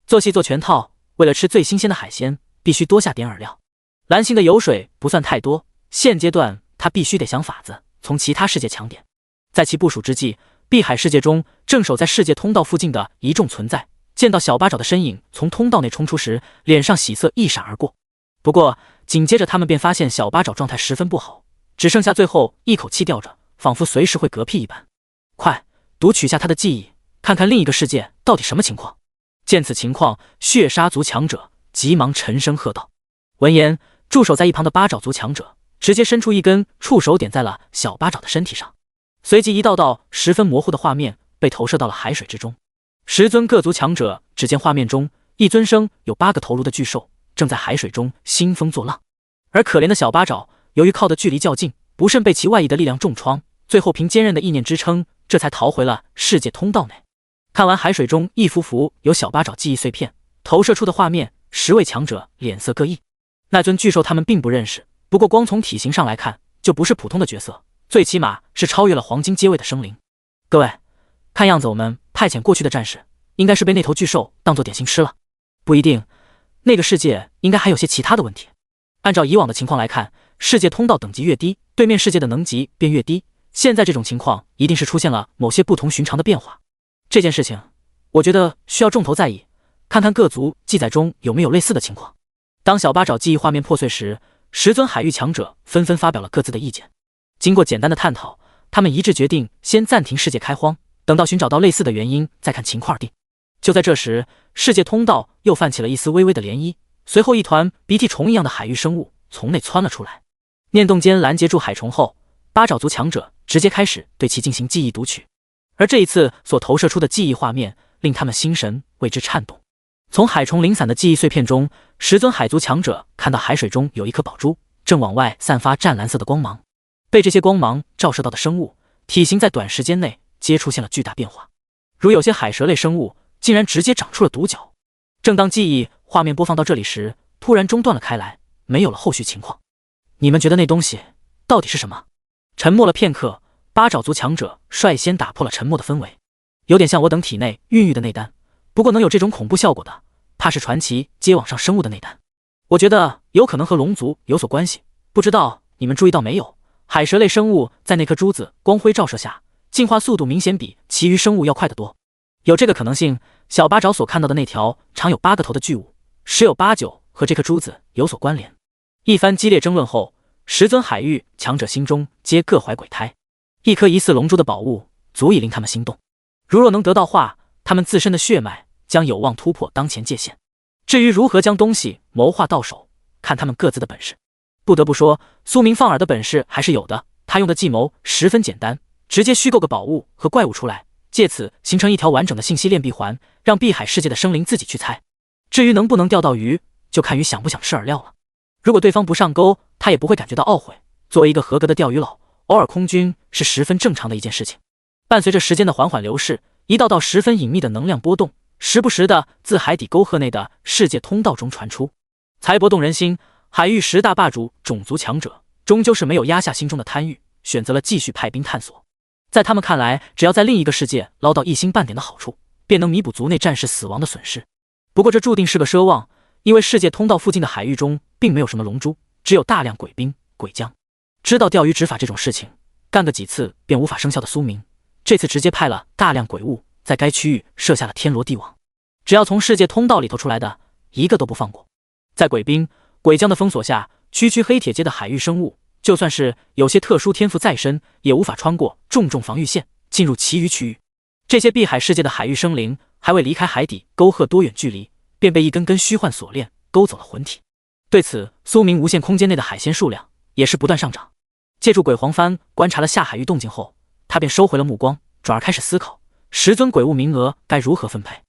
做戏做全套，为了吃最新鲜的海鲜，必须多下点饵料。蓝星的油水不算太多，现阶段他必须得想法子从其他世界抢点。在其部署之际，碧海世界中正守在世界通道附近的一众存在见到小八爪的身影从通道内冲出时，脸上喜色一闪而过。不过紧接着他们便发现小八爪状态十分不好，只剩下最后一口气吊着，仿佛随时会嗝屁一般。快读取下他的记忆，看看另一个世界到底什么情况。见此情况，血杀族强者急忙沉声喝道。闻言，驻守在一旁的八爪族强者直接伸出一根触手点在了小八爪的身体上，随即一道道十分模糊的画面被投射到了海水之中。10尊各族强者，只见画面中一尊生有8个头颅的巨兽正在海水中兴风作浪，而可怜的小八爪由于靠的距离较近，不慎被其外溢的力量重创，最后凭坚韧的意念支撑，这才逃回了世界通道内。看完海水中一幅幅由小八爪记忆碎片投射出的画面，10位强者脸色各异。那尊巨兽他们并不认识，不过光从体型上来看，就不是普通的角色，最起码是超越了黄金阶位的生灵。各位，看样子我们派遣过去的战士应该是被那头巨兽当作点心吃了。不一定，那个世界应该还有些其他的问题。按照以往的情况来看，世界通道等级越低，对面世界的能级便越低，现在这种情况一定是出现了某些不同寻常的变化。这件事情我觉得需要重头再议，看看各族记载中有没有类似的情况。当小八爪记忆画面破碎时，10尊海域强者纷纷发表了各自的意见。经过简单的探讨，他们一致决定先暂停世界开荒，等到寻找到类似的原因再看情况而定。就在这时，世界通道又泛起了一丝微微的涟漪，随后一团鼻涕虫一样的海域生物从内窜了出来。念动间拦截住海虫后，八爪族强者直接开始对其进行记忆读取，而这一次所投射出的记忆画面令他们心神为之颤动。从海虫零散的记忆碎片中，10尊海族强者看到海水中有一颗宝珠正往外散发湛蓝色的光芒，被这些光芒照射到的生物体型在短时间内皆出现了巨大变化，如有些海蛇类生物竟然直接长出了独角。正当记忆画面播放到这里时，突然中断了开来，没有了后续情况。你们觉得那东西到底是什么？沉默了片刻，八爪族强者率先打破了沉默的氛围。有点像我等体内孕育的内丹，不过能有这种恐怖效果的，怕是传奇接网上生物的内丹。我觉得有可能和龙族有所关系，不知道你们注意到没有，海蛇类生物在那颗珠子光辉照射下，进化速度明显比其余生物要快得多。有这个可能性，小八爪所看到的那条长有8个头的巨物，十有八九和这颗珠子有所关联。一番激烈争论后，10尊海域强者心中皆各怀鬼胎，一颗疑似龙珠的宝物足以令他们心动，如若能得到话，他们自身的血脉将有望突破当前界限。至于如何将东西谋划到手，看他们各自的本事。不得不说，苏明放饵的本事还是有的，他用的计谋十分简单，直接虚构个宝物和怪物出来，借此形成一条完整的信息链闭环，让碧海世界的生灵自己去猜。至于能不能钓到鱼，就看鱼想不想吃饵料了。如果对方不上钩，他也不会感觉到懊悔。作为一个合格的钓鱼佬，偶尔空军是十分正常的一件事情。伴随着时间的缓缓流逝，一道道十分隐秘的能量波动时不时的自海底沟壑内的世界通道中传出，才波动人心。海域10大霸主种族强者终究是没有压下心中的贪欲，选择了继续派兵探索。在他们看来，只要在另一个世界捞到一星半点的好处，便能弥补族内战士死亡的损失。不过这注定是个奢望，因为世界通道附近的海域中并没有什么龙珠，只有大量鬼兵鬼将。知道钓鱼执法这种事情干个几次便无法生效的苏明，这次直接派了大量鬼物在该区域设下了天罗地网，只要从世界通道里头出来的一个都不放过。在鬼兵鬼将的封锁下，区区黑铁阶的海域生物就算是有些特殊天赋在身，也无法穿过重重防御线进入其余区域。这些碧海世界的海域生灵还未离开海底沟壑多远距离，便被一根根虚幻锁链勾走了魂体。对此，苏明无限空间内的海鲜数量也是不断上涨。借助鬼黄帆观察了下海域动静后，他便收回了目光，转而开始思考10尊鬼物名额该如何分配。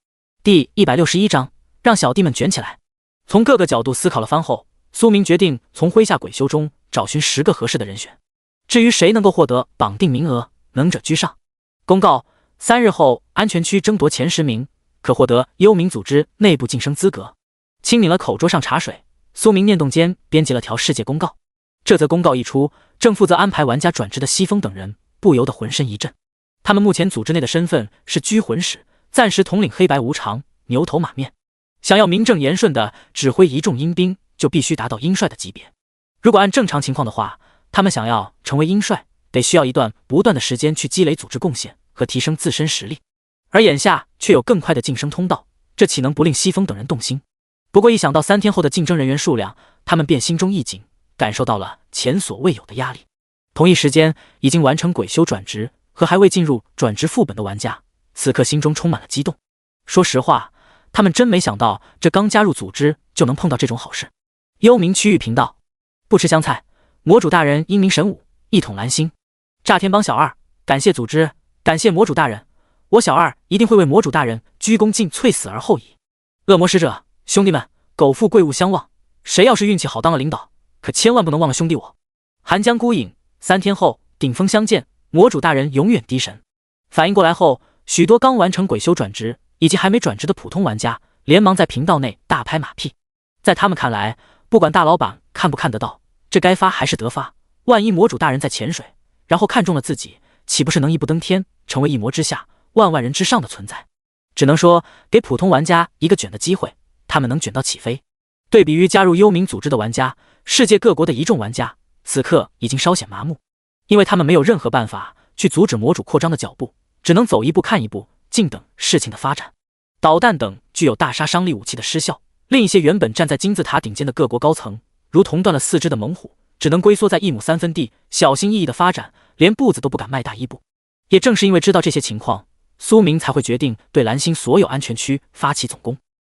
第161章，让小弟们卷起来。从各个角度思考了番后，苏明决定从麾下鬼修中找寻10个合适的人选。至于谁能够获得绑定名额，能者居上。公告：3日后安全区争夺前10名，可获得幽冥组织内部晋升资格。轻抿了口桌上茶水，苏明念动间编辑了条世界公告。这则公告一出，正负责安排玩家转职的西风等人不由得浑身一震。他们目前组织内的身份是拘魂使，暂时统领黑白无常、牛头马面。想要名正言顺的指挥一众鹰兵，就必须达到鹰帅的级别。如果按正常情况的话，他们想要成为鹰帅，得需要一段不断的时间去积累组织贡献和提升自身实力。而眼下却有更快的晋升通道，这岂能不令西风等人动心？不过一想到3天后的竞争人员数量，他们便心中一紧，感受到了前所未有的压力。同一时间，已经完成鬼修转职和还未进入转职副本的玩家，此刻心中充满了激动。说实话，他们真没想到这刚加入组织就能碰到这种好事。幽冥区域频道，不吃香菜，魔主大人英明神武，一统蓝星。炸天帮小二，感谢组织，感谢魔主大人，我小二一定会为魔主大人鞠躬尽瘁，死而后已。恶魔使者，兄弟们，苟富贵勿相忘，谁要是运气好当了领导，可千万不能忘了兄弟我。寒江孤影，3天后顶峰相见，魔主大人永远低神。反应过来后，许多刚完成鬼修转职以及还没转职的普通玩家连忙在频道内大拍马屁。在他们看来，不管大老板看不看得到，这该发还是得发。万一魔主大人在潜水，然后看中了自己，岂不是能一步登天，成为一魔之下万万人之上的存在？只能说给普通玩家一个卷的机会，他们能卷到起飞。对比于加入幽冥组织的玩家，世界各国的一众玩家此刻已经稍显麻木，因为他们没有任何办法去阻止魔主扩张的脚步，只能走一步看一步，静等事情的发展。导弹等具有大杀伤力武器的失效，另一些原本站在金字塔顶尖的各国高层，如同断了4只的猛虎，只能龟缩在1亩3分地，小心翼翼的发展，连步子都不敢迈大一步。也正是因为知道这些情况，苏明才会决定对蓝星所有安全区发起总攻。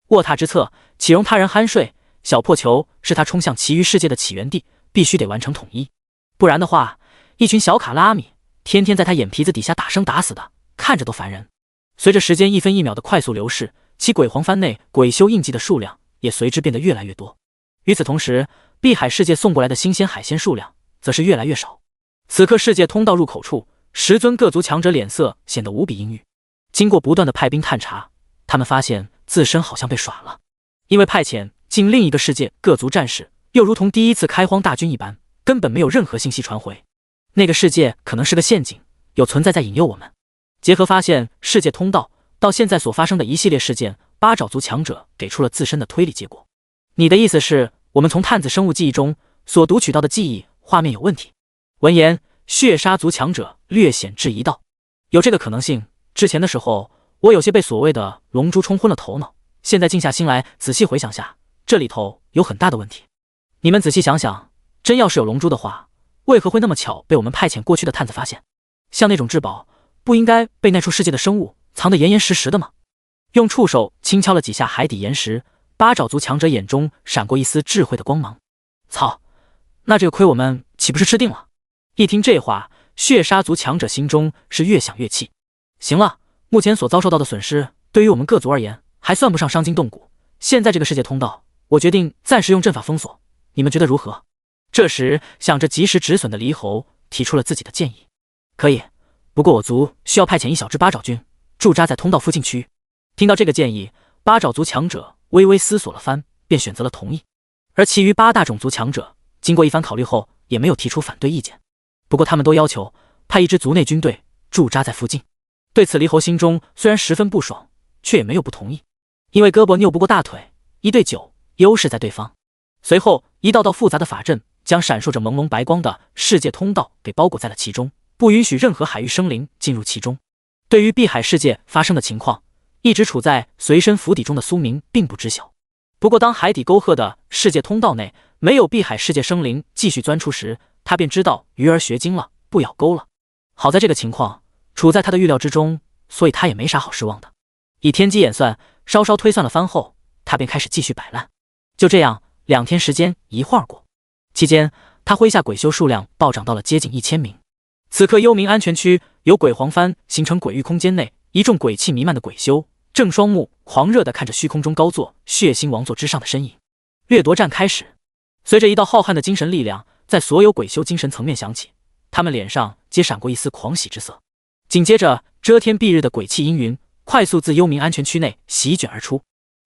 卧榻之侧，岂容他人酣睡？小破球是他冲向其余世界的起源地，必须得完成统一，不然的话，一群小卡拉米天天在他眼皮子底下打生打死的，看着都烦人。随着时间1分1秒的快速流逝，其鬼皇帆内鬼修印记的数量也随之变得越来越多。与此同时，碧海世界送过来的新鲜海鲜数量则是越来越少。此刻世界通道入口处，10尊各族强者脸色显得无比阴郁。经过不断的派兵探查，他们发现自身好像被耍了，因为派遣进另一个世界各族战士又如同第一次开荒大军一般，根本没有任何信息传回。那个世界可能是个陷阱，有存在在引诱我们。结合发现世界通道到现在所发生的一系列事件，八爪族强者给出了自身的推理结果。你的意思是，我们从探子生物记忆中所读取到的记忆画面有问题？闻言，血杀族强者略显质疑道：“有这个可能性。之前的时候，我有些被所谓的龙珠冲昏了头脑，现在静下心来仔细回想下，这里头有很大的问题。你们仔细想想，真要是有龙珠的话，为何会那么巧被我们派遣过去的探子发现？像那种至宝，不应该被那处世界的生物藏得严严实实的吗？”用触手轻敲了几下海底岩石，八爪族强者眼中闪过一丝智慧的光芒。操，那这个亏我们岂不是吃定了？一听这话，血杀族强者心中是越想越气。行了，目前所遭受到的损失，对于我们各族而言，还算不上伤筋动骨。现在这个世界通道，我决定暂时用阵法封锁，你们觉得如何？这时，想着及时止损的离侯提出了自己的建议。可以，不过我族需要派遣一小支八爪军驻扎在通道附近区域。听到这个建议，八爪族强者微微思索了番，便选择了同意。而其余8大种族强者经过一番考虑后，也没有提出反对意见。不过他们都要求派一支族内军队驻扎在附近。对此，离侯心中虽然十分不爽，却也没有不同意，因为胳膊拗不过大腿，1对9，优势在对方。随后，一道道复杂的法阵将闪烁着朦胧白光的世界通道给包裹在了其中，不允许任何海域生灵进入其中。对于碧海世界发生的情况，一直处在随身府邸中的苏明并不知晓。不过当海底沟壑的世界通道内没有碧海世界生灵继续钻出时，他便知道鱼儿学精了，不咬钩了。好在这个情况处在他的预料之中，所以他也没啥好失望的。以天机演算，稍稍推算了番后，他便开始继续摆烂。就这样，2天时间一晃而过，期间他麾下鬼修数量暴涨到了接近1000名。此刻幽冥安全区由鬼黄帆形成鬼域空间内一众鬼气弥漫的鬼修，正双目狂热地看着虚空中高坐血腥王座之上的身影。掠夺战开始，随着一道浩瀚的精神力量在所有鬼修精神层面响起，他们脸上皆闪过一丝狂喜之色。紧接着，遮天蔽日的鬼气阴云快速自幽冥安全区内席卷而出。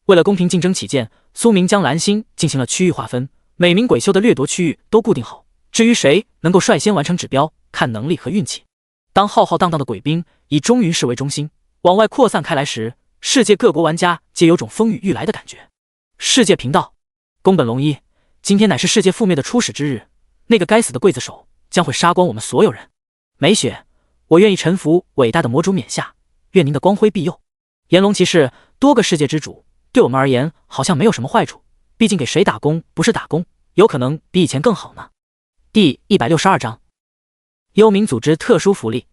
为了公平竞争起见，苏明将蓝星进行了区域划分，每名鬼修的掠夺区域都固定好，至于谁能够率先完成指标，看能力和运气。当浩浩荡荡的鬼兵以中云市为中心往外扩散开来时，世界各国玩家皆有种风雨欲来的感觉。世界频道，宫本龙一，今天乃是世界覆灭的初始之日，那个该死的刽子手将会杀光我们所有人。美雪，我愿意臣服伟大的魔主冕下，愿您的光辉庇佑。炎龙骑士，多个世界之主，对我们而言好像没有什么坏处，毕竟给谁打工不是打工，有可能比以前更好呢。第162章，幽冥组织特殊福利。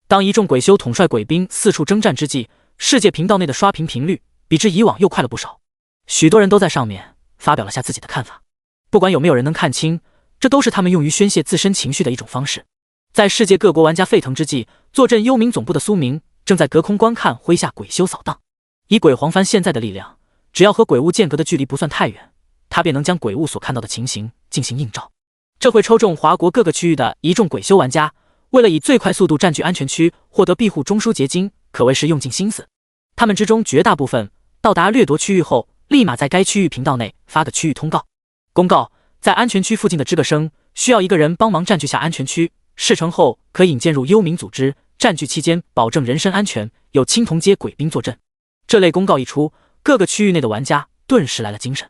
当一众鬼修统帅鬼兵四处征战之际，世界频道内的刷屏频率比之以往又快了不少，许多人都在上面发表了下自己的看法。不管有没有人能看清，这都是他们用于宣泄自身情绪的一种方式。在世界各国玩家沸腾之际，坐镇幽冥总部的苏明正在隔空观看麾下鬼修扫荡。以鬼黄帆现在的力量，只要和鬼物间隔的距离不算太远，他便能将鬼物所看到的情形进行映照。这会抽中华国各个区域的一众鬼修玩家，为了以最快速度占据安全区，获得庇护中枢结晶，可谓是用尽心思。他们之中绝大部分到达掠夺区域后，立马在该区域频道内发个区域通告，公告在安全区附近的吱个声需要一个人帮忙占据下安全区，事成后可引荐入幽冥组织，占据期间保证人身安全，有青铜阶鬼兵坐镇。这类公告一出，各个区域内的玩家顿时来了精神。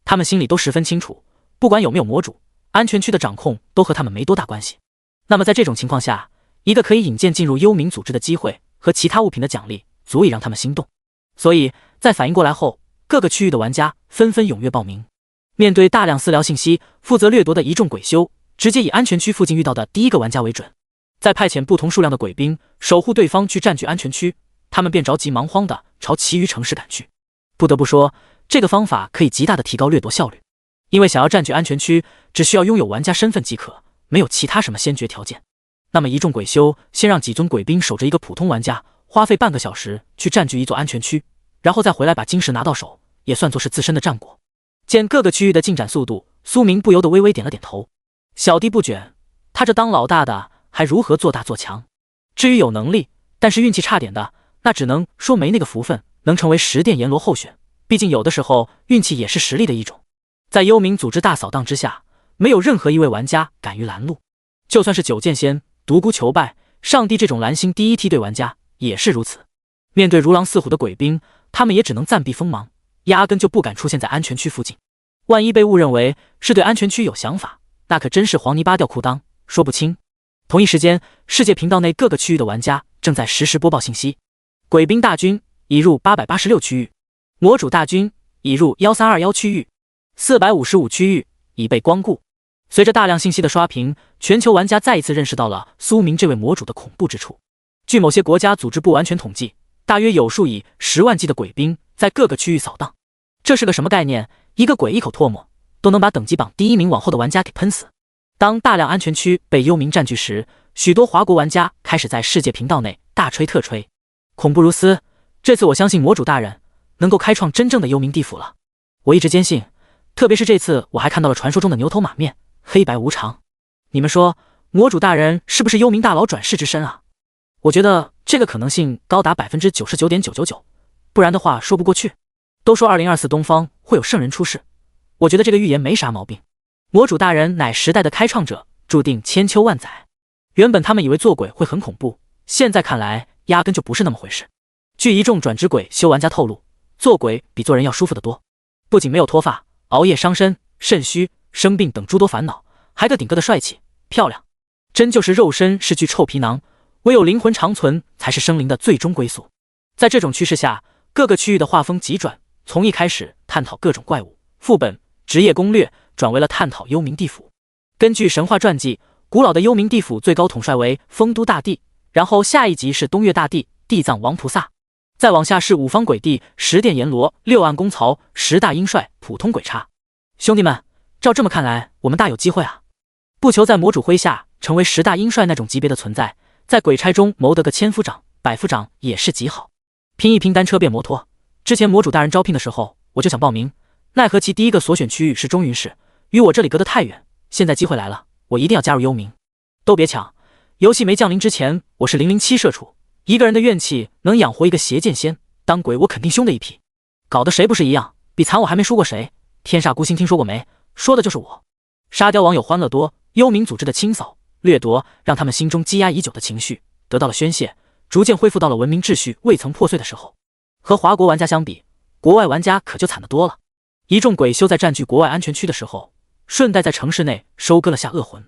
他们心里都十分清楚，不管有没有魔主，安全区的掌控都和他们没多大关系。那么在这种情况下，一个可以引荐进入幽冥组织的机会和其他物品的奖励，足以让他们心动。所以在反应过来后，各个区域的玩家纷纷踊跃报名。面对大量私聊信息，负责掠夺的一众鬼修直接以安全区附近遇到的第一个玩家为准，再派遣不同数量的鬼兵守护对方去占据安全区，他们便着急忙慌地朝其余城市赶去。不得不说，这个方法可以极大地提高掠夺效率，因为想要占据安全区，只需要拥有玩家身份即可，没有其他什么先决条件。那么一众鬼修先让几尊鬼兵守着一个普通玩家，花费半个小时去占据一座安全区，然后再回来把晶石拿到手，也算作是自身的战果。见各个区域的进展速度，苏明不由得微微点了点头。小弟不卷，他这当老大的还如何做大做强？至于有能力但是运气差点的，那只能说没那个福分能成为十殿阎罗候选，毕竟有的时候运气也是实力的一种。在幽冥组织大扫荡之下，没有任何一位玩家敢于拦路，就算是九剑仙、独孤求败、上帝这种蓝星第一梯队玩家也是如此。面对如狼似虎的鬼兵，他们也只能暂避锋芒，压根就不敢出现在安全区附近。万一被误认为是对安全区有想法，那可真是黄泥巴掉裤裆，说不清。同一时间，世界频道内各个区域的玩家正在实时播报信息：鬼兵大军已入886区域，魔主大军已入1321区域，455区域已被光顾。随着大量信息的刷屏，全球玩家再一次认识到了苏明这位魔主的恐怖之处。据某些国家组织不完全统计，大约有数以10万计的鬼兵在各个区域扫荡。这是个什么概念？一个鬼一口唾沫都能把等级榜第一名往后的玩家给喷死。当大量安全区被幽冥占据时，许多华国玩家开始在世界频道内大吹特吹，恐怖如斯。这次我相信魔主大人能够开创真正的幽冥地府了。我一直坚信，特别是这次我还看到了传说中的牛头马面，黑白无常。你们说魔主大人是不是幽冥大佬转世之身啊？我觉得这个可能性高达 99.999%， 不然的话说不过去。都说2024东方会有圣人出世，我觉得这个预言没啥毛病。魔主大人乃时代的开创者，注定千秋万载。原本他们以为做鬼会很恐怖，现在看来压根就不是那么回事。据一众转职鬼修玩家透露，做鬼比做人要舒服得多，不仅没有脱发、熬夜伤身、肾虚、生病等诸多烦恼，还个顶个的帅气漂亮，真就是肉身是具臭皮囊，唯有灵魂长存才是生灵的最终归宿。在这种趋势下，各个区域的画风急转，从一开始探讨各种怪物、副本、职业攻略，转为了探讨幽冥地府。根据神话传记，古老的幽冥地府最高统帅为丰都大帝，然后下一级是东岳大帝、地藏王菩萨，再往下是五方鬼帝、十殿阎罗、六暗公曹、十大鹰帅、普通鬼差。兄弟们，照这么看来，我们大有机会啊！不求在魔主麾下成为十大鹰帅那种级别的存在，在鬼差中谋得个千夫长、百夫长也是极好。拼一拼单车变摩托。之前魔主大人招聘的时候，我就想报名，奈何其第一个所选区域是中云市，与我这里隔得太远。现在机会来了，我一定要加入幽冥。都别抢，游戏没降临之前，我是007社畜，一个人的怨气能养活一个邪剑仙，当鬼我肯定凶的一批。搞得谁不是一样，比残我还没输过谁。天煞孤星听说过没？说的就是我。沙雕网友欢乐多，幽冥组织的清扫掠夺让他们心中积压已久的情绪得到了宣泄，逐渐恢复到了文明秩序未曾破碎的时候。和华国玩家相比，国外玩家可就惨得多了。一众鬼修在占据国外安全区的时候，顺带在城市内收割了下恶魂。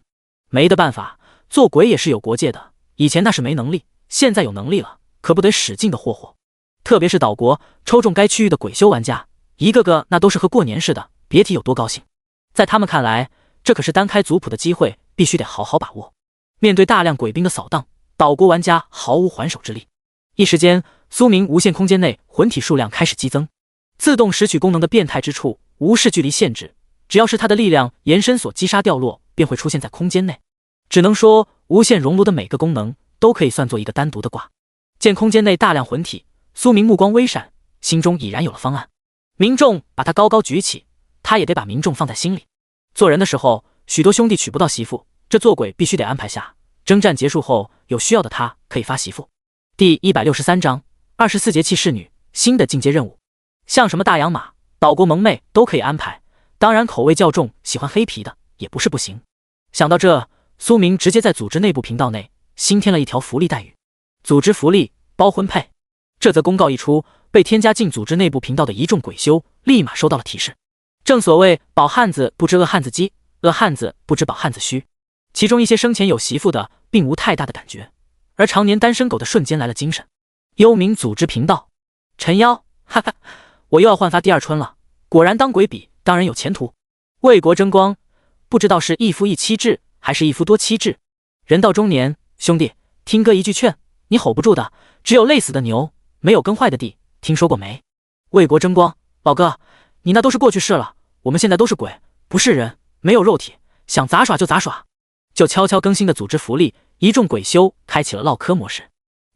没得办法，做鬼也是有国界的，以前那是没能力，现在有能力了，可不得使劲的霍霍。特别是岛国抽中该区域的鬼修玩家，一个个那都是和过年似的，别提有多高兴。在他们看来，这可是单开族谱的机会，必须得好好把握。面对大量鬼兵的扫荡，岛国玩家毫无还手之力。一时间，苏明无限空间内魂体数量开始激增，自动拾取功能的变态之处，无视距离限制，只要是他的力量延伸所击杀掉落，便会出现在空间内。只能说，无限熔炉的每个功能都可以算作一个单独的卦。见空间内大量魂体，苏明目光微闪，心中已然有了方案。民众把他高高举起，他也得把民众放在心里。做人的时候，许多兄弟娶不到媳妇，这做鬼必须得安排下。征战结束后，有需要的他可以发媳妇。第163章24节气侍女新的进阶任务，像什么大洋马、岛国萌妹都可以安排，当然口味较重，喜欢黑皮的也不是不行。想到这，苏明直接在组织内部频道内新添了一条福利待遇：组织福利包婚配。这则公告一出，被添加进组织内部频道的一众鬼修立马收到了提示。正所谓饱汉子不知饿汉子饥，饿汉子不知饱汉子虚。其中一些生前有媳妇的并无太大的感觉，而常年单身狗的瞬间来了精神。幽冥组织频道，陈妖，哈哈，我又要焕发第二春了，果然当鬼比当然有前途。为国争光，不知道是一夫一妻制还是一夫多妻制。人到中年，兄弟，听哥一句劝，你吼不住的，只有累死的牛，没有耕坏的地，听说过没？为国争光，老哥，你那都是过去式了，我们现在都是鬼，不是人，没有肉体，想杂耍就杂耍。就悄悄更新的组织福利，一众鬼修开启了唠嗑模式。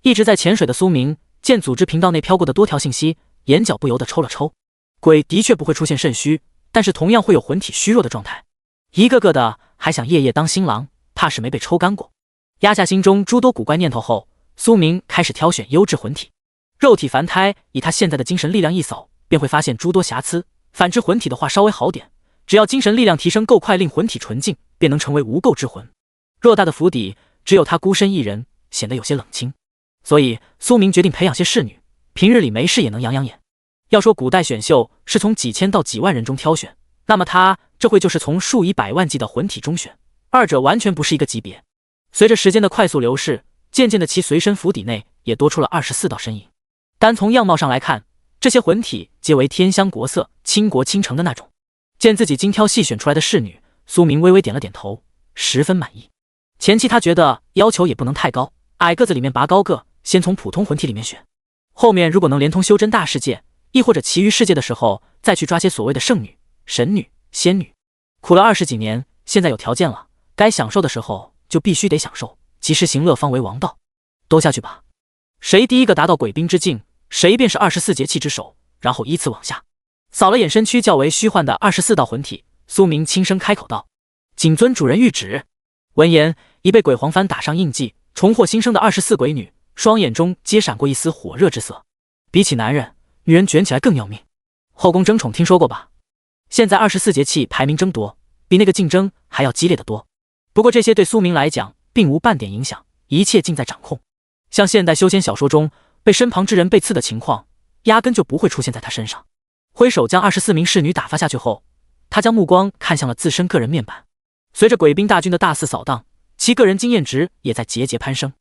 一直在潜水的苏明见组织频道内飘过的多条信息，眼角不由得抽了抽。鬼的确不会出现肾虚，但是同样会有魂体虚弱的状态，一个个的还想夜夜当新郎，怕是没被抽干过。压下心中诸多古怪念头后，苏明开始挑选优质魂体。肉体凡胎以他现在的精神力量一扫，便会发现诸多瑕疵，反之魂体的话稍微好点，只要精神力量提升够快，令魂体纯净，便能成为无垢之魂。偌大的府邸，只有他孤身一人，显得有些冷清。所以苏明决定培养些侍女，平日里没事也能养养眼。要说古代选秀是从几千到几万人中挑选，那么他这会就是从数以百万计的魂体中选，二者完全不是一个级别。随着时间的快速流逝，渐渐的其随身府邸内也多出了24道身影。单从样貌上来看，这些魂体皆为天香国色、倾国倾城的那种。见自己精挑细选出来的侍女，苏明微微点了点头，十分满意。前期他觉得要求也不能太高，矮个子里面拔高个，先从普通魂体里面选，后面如果能连通修真大世界，亦或者其余世界的时候，再去抓些所谓的圣女、神女、仙女。苦了20几年，现在有条件了，该享受的时候就必须得享受，及时行乐方为王道。都下去吧，谁第一个达到鬼兵之境，谁便是24节气之首，然后依次往下。扫了眼身躯较为虚幻的24道魂体，苏明轻声开口道：“谨遵主人谕旨。”闻言，已被鬼黄幡打上印记，重获新生的24鬼女，双眼中皆闪过一丝火热之色。比起男人，女人卷起来更要命。后宫争宠听说过吧？现在24节气排名争夺，比那个竞争还要激烈得多。不过这些对苏明来讲，并无半点影响，一切尽在掌控。像现代修仙小说中被身旁之人被刺的情况，压根就不会出现在他身上。挥手将24名侍女打发下去后，他将目光看向了自身个人面板。随着鬼兵大军的大肆扫荡，其个人经验值也在节节攀升。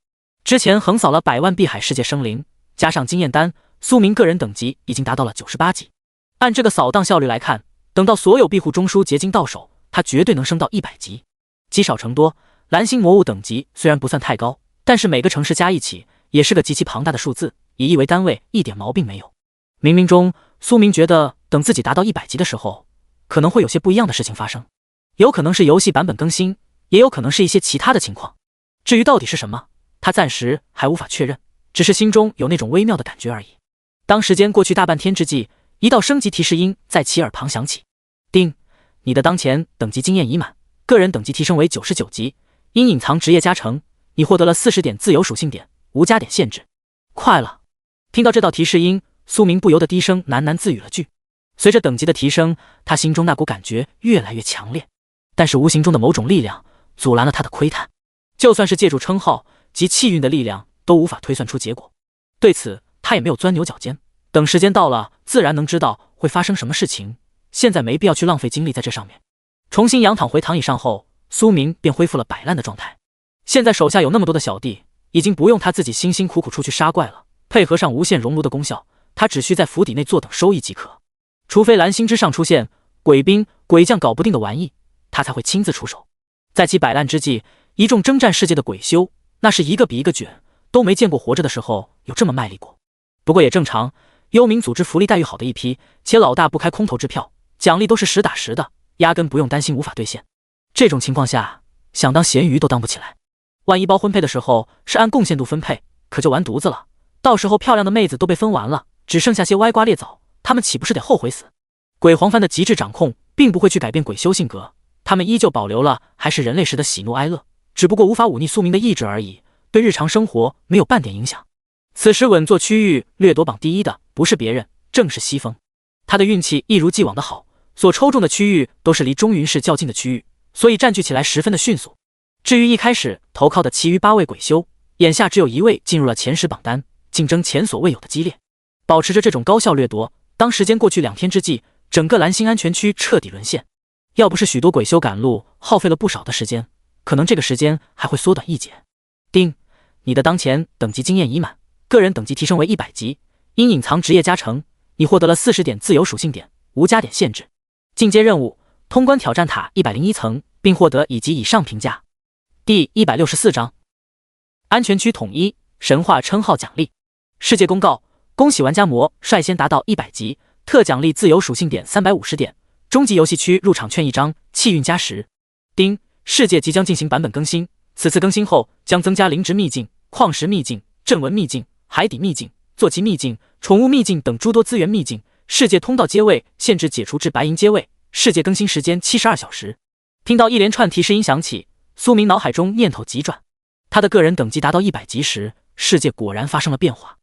之前横扫了100万碧海世界生灵，加上经验单，苏明个人等级已经达到了98级。按这个扫荡效率来看，等到所有庇护中枢结晶到手，他绝对能升到100级。积少成多，蓝星魔物等级虽然不算太高，但是每个城市加一起也是个极其庞大的数字，以亿为单位一点毛病没有。冥冥中，苏明觉得等自己达到100级的时候，可能会有些不一样的事情发生。有可能是游戏版本更新，也有可能是一些其他的情况。至于到底是什么，他暂时还无法确认，只是心中有那种微妙的感觉而已。当时间过去大半天之际，一道升级提示音在其耳旁响起：叮，你的当前等级经验已满，个人等级提升为99级，因隐藏职业加成，你获得了40点自由属性点，无加点限制。快了！听到这道提示音，苏明不由得低声喃喃自语了句。随着等级的提升，他心中那股感觉越来越强烈，但是无形中的某种力量阻拦了他的窥探，就算是借助称号及气运的力量，都无法推算出结果。对此，他也没有钻牛角尖，等时间到了，自然能知道会发生什么事情。现在没必要去浪费精力在这上面。重新仰躺回躺椅上后，苏明便恢复了摆烂的状态。现在手下有那么多的小弟，已经不用他自己辛辛苦苦出去杀怪了，配合上无限熔炉的功效，他只需在府邸内坐等收益即可。除非蓝星之上出现鬼兵、鬼将搞不定的玩意，他才会亲自出手。在其摆烂之际，一众征战世界的鬼修，那是一个比一个卷，都没见过活着的时候有这么卖力过。不过也正常，幽冥组织福利待遇好的一批，且老大不开空头支票，奖励都是实打实的，压根不用担心无法兑现。这种情况下，想当咸鱼都当不起来。万一包分配的时候是按贡献度分配，可就完犊子了，到时候漂亮的妹子都被分完了，只剩下些歪瓜裂枣，他们岂不是得后悔死？鬼黄帆的极致掌控并不会去改变鬼修性格，他们依旧保留了还是人类时的喜怒哀乐，只不过无法忤逆宿命的意志而已，对日常生活没有半点影响。此时稳坐区域掠夺榜第一的不是别人，正是西风。他的运气一如既往的好，所抽中的区域都是离中云市较近的区域，所以占据起来十分的迅速。至于一开始投靠的其余8位鬼修，眼下只有1位进入了前10榜单，竞争前所未有的激烈。保持着这种高效掠夺，当时间过去2天之际，整个蓝星安全区彻底沦陷。要不是许多鬼修赶路，耗费了不少的时间，可能这个时间还会缩短一截。丁，你的当前等级经验已满，个人等级提升为100级，因隐藏职业加成，你获得了40点自由属性点，无加点限制。进阶任务，通关挑战塔101层，并获得乙级以上评价。第164章，安全区统一神话称号奖励。世界公告，恭喜玩家魔率先达到100级，特奖励自由属性点350点，终极游戏区入场券1张，气运加10。丁，世界即将进行版本更新，此次更新后将增加灵植秘境、矿石秘境、阵纹秘境、海底秘境、坐骑秘境、宠物秘境等诸多资源秘境。世界通道阶位限制解除至白银阶位，世界更新时间72小时。听到一连串提示音响起，苏明脑海中念头急转，他的个人等级达到100级时，世界果然发生了变化。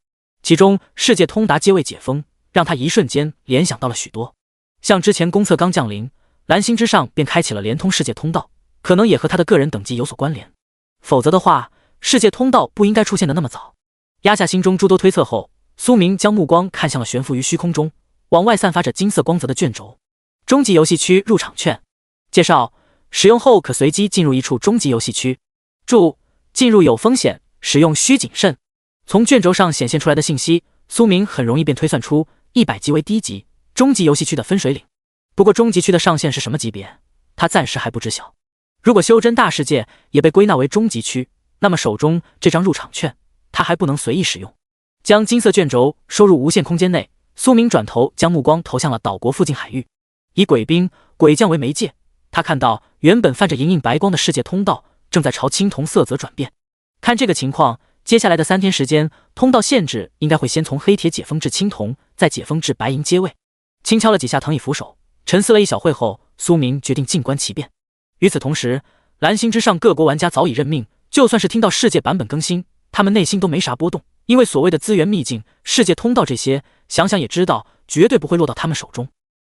其中世界通达阶位解封，让他一瞬间联想到了许多。像之前公测刚降临，蓝星之上便开启了连通世界通道，可能也和他的个人等级有所关联。否则的话，世界通道不应该出现的那么早。压下心中诸多推测后，苏明将目光看向了悬浮于虚空中，往外散发着金色光泽的卷轴。终极游戏区入场券介绍，使用后可随机进入一处终极游戏区。注：进入有风险，使用需谨慎。从卷轴上显现出来的信息，苏明很容易便推算出100级为低级，终极游戏区的分水岭。不过终极区的上限是什么级别，他暂时还不知晓。如果修真大世界也被归纳为终极区，那么手中这张入场券他还不能随意使用。将金色卷轴收入无限空间内，苏明转头将目光投向了岛国附近海域，以鬼兵、鬼将为媒介，他看到原本泛着莹莹白光的世界通道正在朝青铜色泽转变。看这个情况，接下来的3天时间，通道限制应该会先从黑铁解封至青铜，再解封至白银阶位。轻敲了几下藤椅扶手，沉思了一小会后，苏明决定静观其变。与此同时，蓝星之上各国玩家早已认命，就算是听到世界版本更新，他们内心都没啥波动，因为所谓的资源秘境、世界通道这些，想想也知道绝对不会落到他们手中。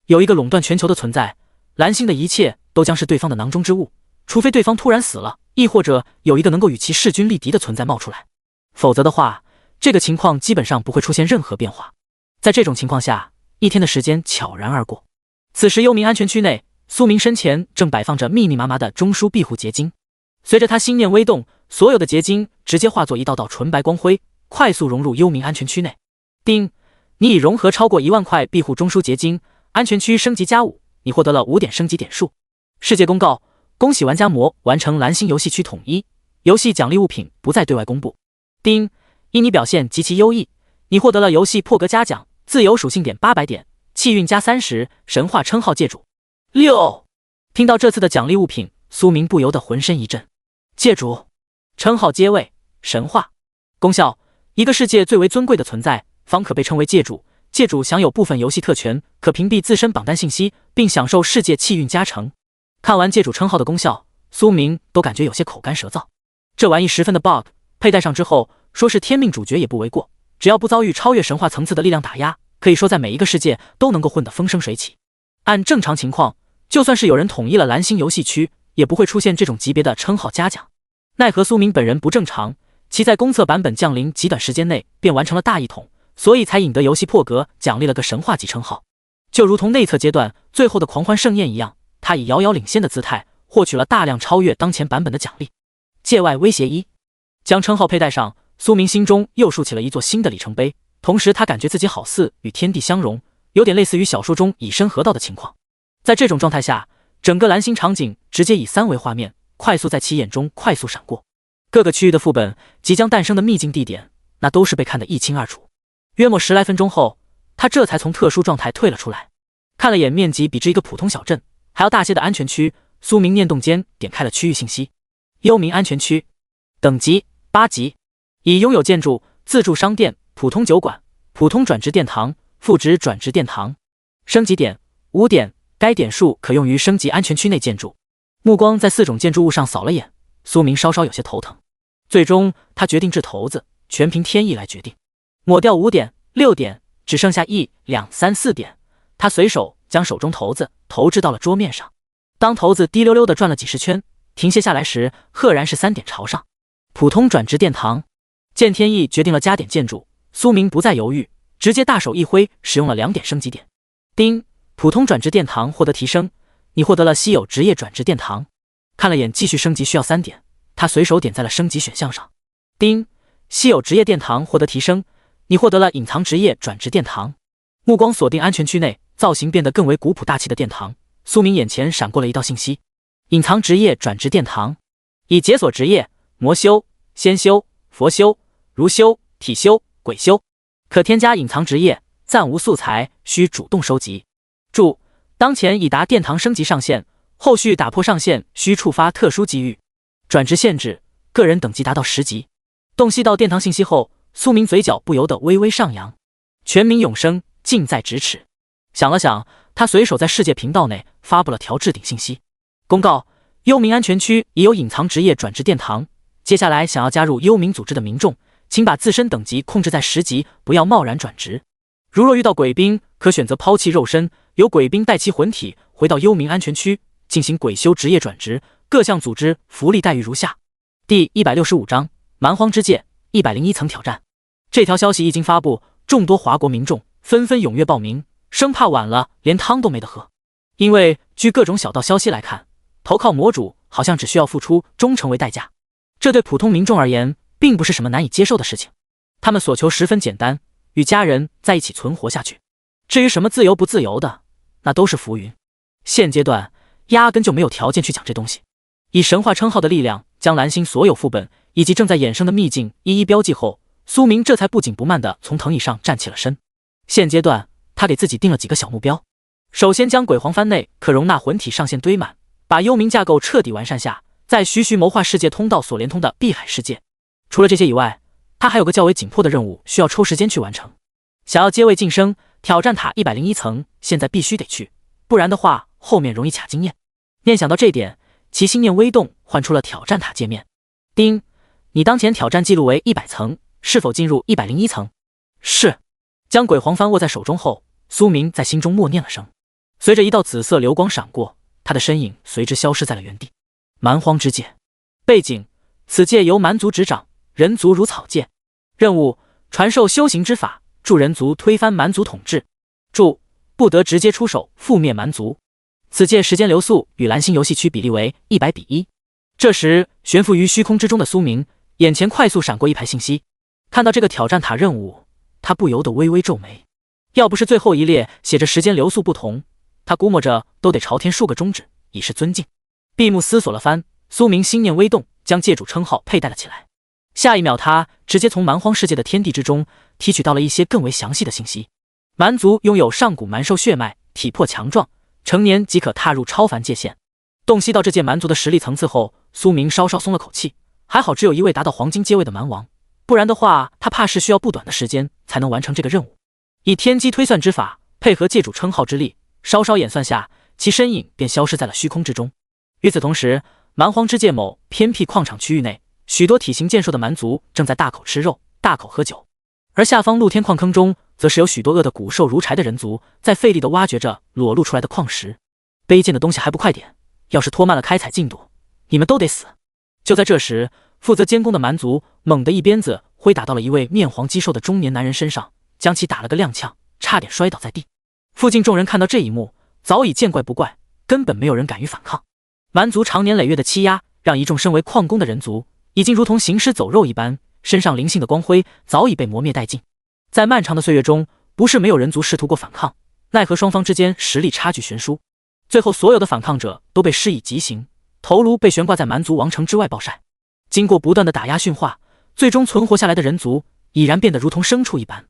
有一个垄断全球的存在，蓝星的一切都将是对方的囊中之物，除非对方突然死了，亦或者有一个能够与其势均力敌的存在冒出来，否则的话，这个情况基本上不会出现任何变化。在这种情况下，1天的时间悄然而过。此时幽冥安全区内，苏明身前正摆放着密密麻麻的中枢庇护结晶。随着他心念微动，所有的结晶直接化作一道道纯白光辉，快速融入幽冥安全区内。丁，你已融合超过1万块庇护中枢结晶，安全区升级+5，你获得了5点升级点数。世界公告，恭喜玩家魔完成蓝星游戏区统一，游戏奖励物品不再对外公布。丁，因你表现极其优异，你获得了游戏破格嘉奖，自由属性点800点，气运加30，神话称号界主。6，听到这次的奖励物品，苏明不由得浑身一震。界主，称号阶位，神话。功效，一个世界最为尊贵的存在，方可被称为界主。界主享有部分游戏特权，可屏蔽自身榜单信息，并享受世界气运加成。看完界主称号的功效，苏明都感觉有些口干舌燥。这玩意十分的 bug， 佩戴上之后，说是天命主角也不为过。只要不遭遇超越神话层次的力量打压，可以说在每一个世界都能够混得风生水起。按正常情况，就算是有人统一了蓝星游戏区，也不会出现这种级别的称号嘉奖。奈何苏明本人不正常，其在公测版本降临极短时间内便完成了大一统，所以才引得游戏破格奖励了个神话级称号。就如同内测阶段最后的狂欢盛宴一样，他以遥遥领先的姿态获取了大量超越当前版本的奖励。界外威胁1，将称号佩戴上，苏明心中又竖起了一座新的里程碑，同时他感觉自己好似与天地相融，有点类似于小说中以身合道的情况。在这种状态下，整个蓝星场景直接以3维画面快速在其眼中快速闪过，各个区域的副本、即将诞生的秘境地点，那都是被看得一清二楚。约莫10来分钟后，他这才从特殊状态退了出来。看了眼面积比之一个普通小镇还要大些的安全区，苏明念动间点开了区域信息。幽冥安全区，等级8级，已拥有建筑、自助商店、普通酒馆，普通转职殿堂，副职转职殿堂。升级点5点，该点数可用于升级安全区内建筑。目光在4种建筑物上扫了眼，苏明稍稍有些头疼。最终他决定掷骰子，全凭天意来决定。抹掉5点6点，只剩下1、2、3、4点。他随手将手中骰子投掷到了桌面上。当骰子滴溜溜地转了几十圈，停歇下来时，赫然是3点朝上。普通转职殿堂。见天意决定了加点建筑，苏明不再犹豫，直接大手一挥，使用了2点升级点。丁，普通转职殿堂获得提升，你获得了稀有职业转职殿堂。看了眼继续升级需要3点，他随手点在了升级选项上。丁，稀有职业殿堂获得提升，你获得了隐藏职业转职殿堂。目光锁定安全区内造型变得更为古朴大气的殿堂，苏明眼前闪过了一道信息：隐藏职业转职殿堂，已解锁职业魔修、仙修、佛修、儒修、体修、鬼修，可添加隐藏职业，暂无素材，需主动收集。注：当前已达殿堂升级上限，后续打破上限需触发特殊机遇。转职限制：个人等级达到10级。洞悉到殿堂信息后，苏明嘴角不由得微微上扬。全民永生，近在咫尺。想了想，他随手在世界频道内发布了条置顶信息：公告，幽冥安全区已有隐藏职业转职殿堂，接下来想要加入幽冥组织的民众，请把自身等级控制在10级，不要贸然转职。如若遇到鬼兵，可选择抛弃肉身，由鬼兵带其魂体回到幽冥安全区进行鬼修职业转职。各项组织福利待遇如下。第165章蛮荒之界101层挑战。这条消息一经发布，众多华国民众纷纷踊跃报名，生怕晚了连汤都没得喝。因为据各种小道消息来看，投靠魔主好像只需要付出忠诚为代价，这对普通民众而言并不是什么难以接受的事情。他们所求十分简单，与家人在一起存活下去。至于什么自由不自由的，那都是浮云。现阶段压根就没有条件去讲这东西。以神话称号的力量将蓝星所有副本以及正在衍生的秘境一一标记后，苏明这才不紧不慢地从藤椅上站起了身。现阶段他给自己定了几个小目标，首先将鬼皇帆内可容纳魂体上限堆满，把幽冥架构彻底完善下，在徐徐谋划世界通道所连通的碧海世界。除了这些以外，他还有个较为紧迫的任务需要抽时间去完成。想要阶位晋升，挑战塔101层现在必须得去，不然的话后面容易卡经验。念想到这点，其心念微动，换出了挑战塔界面。丁，你当前挑战记录为100层，是否进入101层？是。将鬼皇帆握在手中后，苏明在心中默念了声，随着一道紫色流光闪过，他的身影随之消失在了原地。蛮荒之界。背景：此界由蛮族执掌，人族如草芥。任务：传授修行之法，助人族推翻蛮族统治。注：不得直接出手覆灭蛮族。此界时间流速与蓝星游戏区比例为100比1。这时，悬浮于虚空之中的苏明眼前快速闪过一排信息，看到这个挑战塔任务，他不由得微微皱眉。要不是最后一列写着时间流速不同，他估摸着都得朝天竖个中指以示尊敬。闭目思索了番，苏明心念微动，将界主称号佩戴了起来。下一秒，他直接从蛮荒世界的天地之中提取到了一些更为详细的信息。蛮族拥有上古蛮兽血脉，体魄强壮，成年即可踏入超凡界限。洞悉到这届蛮族的实力层次后，苏明稍稍松了口气，还好只有一位达到黄金阶位的蛮王，不然的话他怕是需要不短的时间才能完成这个任务。以天机推算之法配合界主称号之力，稍稍演算下，其身影便消失在了虚空之中。与此同时，蛮荒之界某偏僻矿场区域内，许多体型健硕的蛮族正在大口吃肉，大口喝酒，而下方露天矿坑中则是有许多饿得骨瘦如柴的人族在费力地挖掘着裸露出来的矿石。卑贱的东西还不快点，要是拖慢了开采进度，你们都得死。就在这时，负责监工的蛮族猛地一鞭子挥打到了一位面黄肌瘦的中年男人身上，将其打了个踉跄，差点摔倒在地。附近众人看到这一幕，早已见怪不怪，根本没有人敢于反抗。蛮族长年累月的欺压，让一众身为矿工的人族已经如同行尸走肉一般，身上灵性的光辉早已被磨灭殆尽。在漫长的岁月中，不是没有人族试图过反抗，奈何双方之间实力差距悬殊，最后所有的反抗者都被施以极刑，头颅被悬挂在蛮族王城之外暴晒。经过不断的打压驯化，最终存活下来的人族已然变得如同牲畜一般。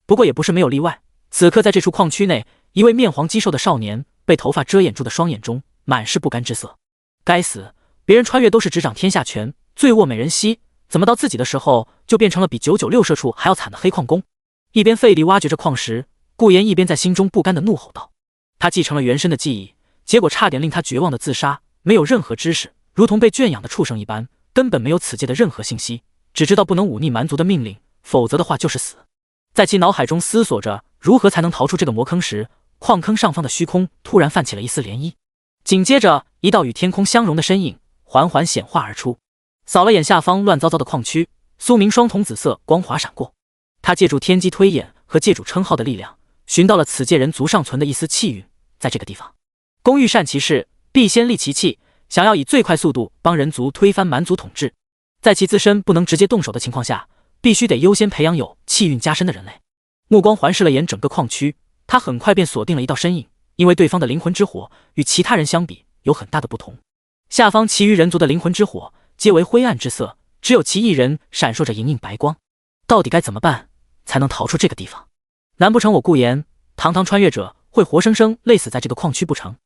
不过也不是没有例外，此刻在这处矿区内，一位面黄肌瘦的少年被头发遮掩住的双眼中满是不甘之色。该死，别人穿越都是执掌天下权，醉卧美人膝，怎么到自己的时候就变成了比996社畜还要惨的黑矿工？一边费力挖掘着矿石，顾炎一边在心中不甘地怒吼道：“他继承了元神的记忆，结果差点令他绝望的自杀，没有任何知识，如同被圈养的畜生一般，根本没有此界的任何信息，只知道不能忤逆蛮族的命令，否则的话就是死。”在其脑海中思索着如何才能逃出这个魔坑时，矿坑上方的虚空突然泛起了一丝涟漪，紧接着一道与天空相融的身影缓缓显化而出，扫了眼下方乱糟糟的矿区，苏明双瞳紫色光华闪过，他借助天机推演和借主称号的力量，寻到了此界人族尚存的一丝气运。在这个地方，工欲善其事，必先利其器，想要以最快速度帮人族推翻蛮族统治，在其自身不能直接动手的情况下，必须得优先培养有气运加深的人类。目光环视了眼整个矿区，他很快便锁定了一道身影，因为对方的灵魂之火与其他人相比有很大的不同，下方其余人族的灵魂之火皆为灰暗之色，只有其一人闪烁着莹莹白光。到底该怎么办才能逃出这个地方？难不成我顾炎堂堂穿越者会活生生累死在这个矿区不成？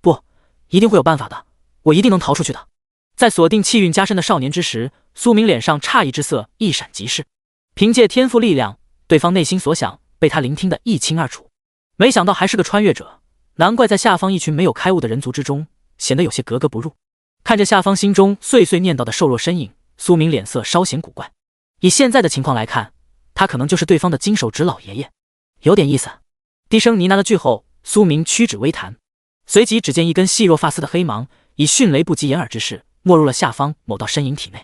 不，一定会有办法的，我一定能逃出去的。在锁定气运加深的少年之时，苏明脸上诧异之色一闪即逝，凭借天赋力量，对方内心所想被他聆听得一清二楚。没想到还是个穿越者，难怪在下方一群没有开悟的人族之中显得有些格格不入。看着下方心中碎碎念叨的瘦弱身影，苏明脸色稍显古怪。以现在的情况来看，他可能就是对方的金手指老爷爷，有点意思。低声呢喃了句后，苏明屈指微弹，随即只见一根细若发丝的黑芒以迅雷不及掩耳之势没入了下方某道身影体内。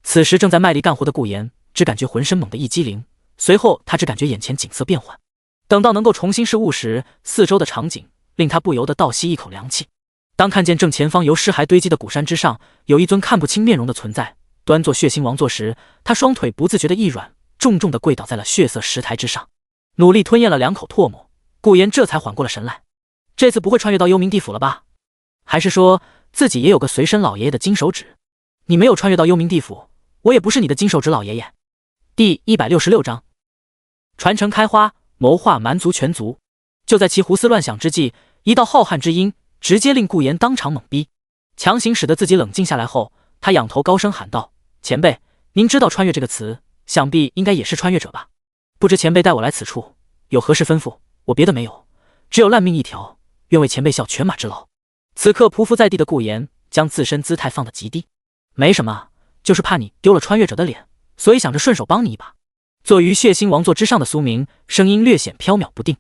此时正在卖力干活的顾炎只感觉浑身猛地一激灵，随后他只感觉眼前景色变幻。等到能够重新视物时，四周的场景令他不由得倒吸一口凉气。当看见正前方由尸骸堆积的古山之上有一尊看不清面容的存在端坐血腥王座时，他双腿不自觉的一软，重重的跪倒在了血色石台之上，努力吞咽了2口唾沫，顾炎这才缓过了神来。这次不会穿越到幽冥地府了吧？还是说自己也有个随身老爷爷的金手指？你没有穿越到幽冥地府，我也不是你的金手指老爷爷。第166章传承开花，谋划蛮族全族。就在其胡思乱想之际，一道浩瀚之音直接令顾炎当场懵逼，强行使得自己冷静下来后，他仰头高声喊道：“前辈，您知道穿越这个词，想必应该也是穿越者吧？不知前辈带我来此处，有何事吩咐？我别的没有，只有烂命一条，愿为前辈效犬马之劳。”此刻匍匐在地的顾炎将自身姿态放得极低，没什么，就是怕你丢了穿越者的脸，所以想着顺手帮你一把。坐于血腥王座之上的苏明声音略显飘渺不定：“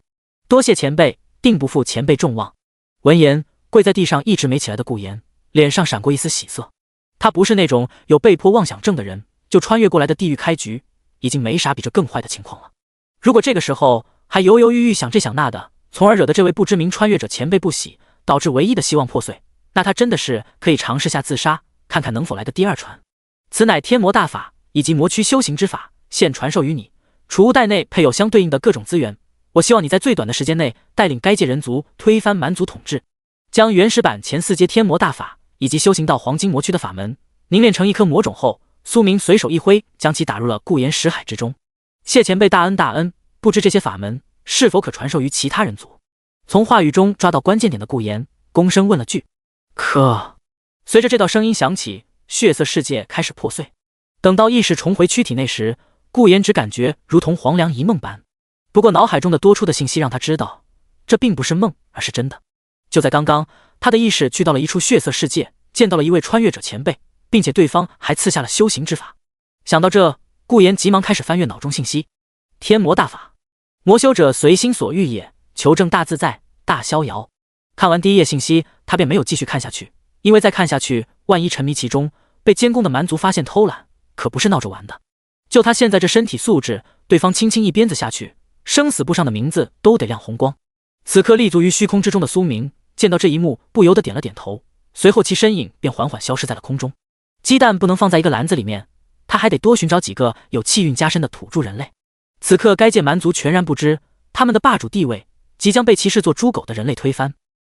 多谢前辈，定不负前辈重望。”闻言，跪在地上一直没起来的顾炎脸上闪过一丝喜色。他不是那种有被迫妄想症的人，就穿越过来的地狱开局已经没啥比这更坏的情况了。如果这个时候还犹犹豫豫想这想那的，从而惹得这位不知名穿越者前辈不喜，导致唯一的希望破碎，那他真的是可以尝试下自杀，看看能否来个第二传。此乃天魔大法以及魔区修行之法，现传授于你，储物袋内配有相对应的各种资源。我希望你在最短的时间内带领该界人族推翻蛮族统治，将原始版前4阶天魔大法以及修行到黄金魔区的法门凝练成一颗魔种后，苏明随手一挥，将其打入了顾炎识海之中。谢前辈大恩大恩，不知这些法门是否可传授于其他人族？从话语中抓到关键点的顾炎躬身问了句：“可……”随着这道声音响起，血色世界开始破碎。等到意识重回躯体内时，顾炎只感觉如同黄粱一梦般。不过脑海中的多出的信息让他知道，这并不是梦，而是真的。就在刚刚，他的意识去到了一处血色世界，见到了一位穿越者前辈，并且对方还赐下了修行之法。想到这，顾炎急忙开始翻阅脑中信息。天魔大法，魔修者随心所欲也，求证大自在，大逍遥。看完第一页信息，他便没有继续看下去，因为再看下去，万一沉迷其中，被监工的蛮族发现偷懒，可不是闹着玩的。就他现在这身体素质，对方轻轻一鞭子下去，生死簿上的名字都得亮红光。此刻立足于虚空之中的苏明见到这一幕，不由得点了点头，随后其身影便缓缓消失在了空中。鸡蛋不能放在一个篮子里面，他还得多寻找几个有气运加深的土著人类。此刻该界蛮族全然不知，他们的霸主地位即将被其视作猪狗的人类推翻。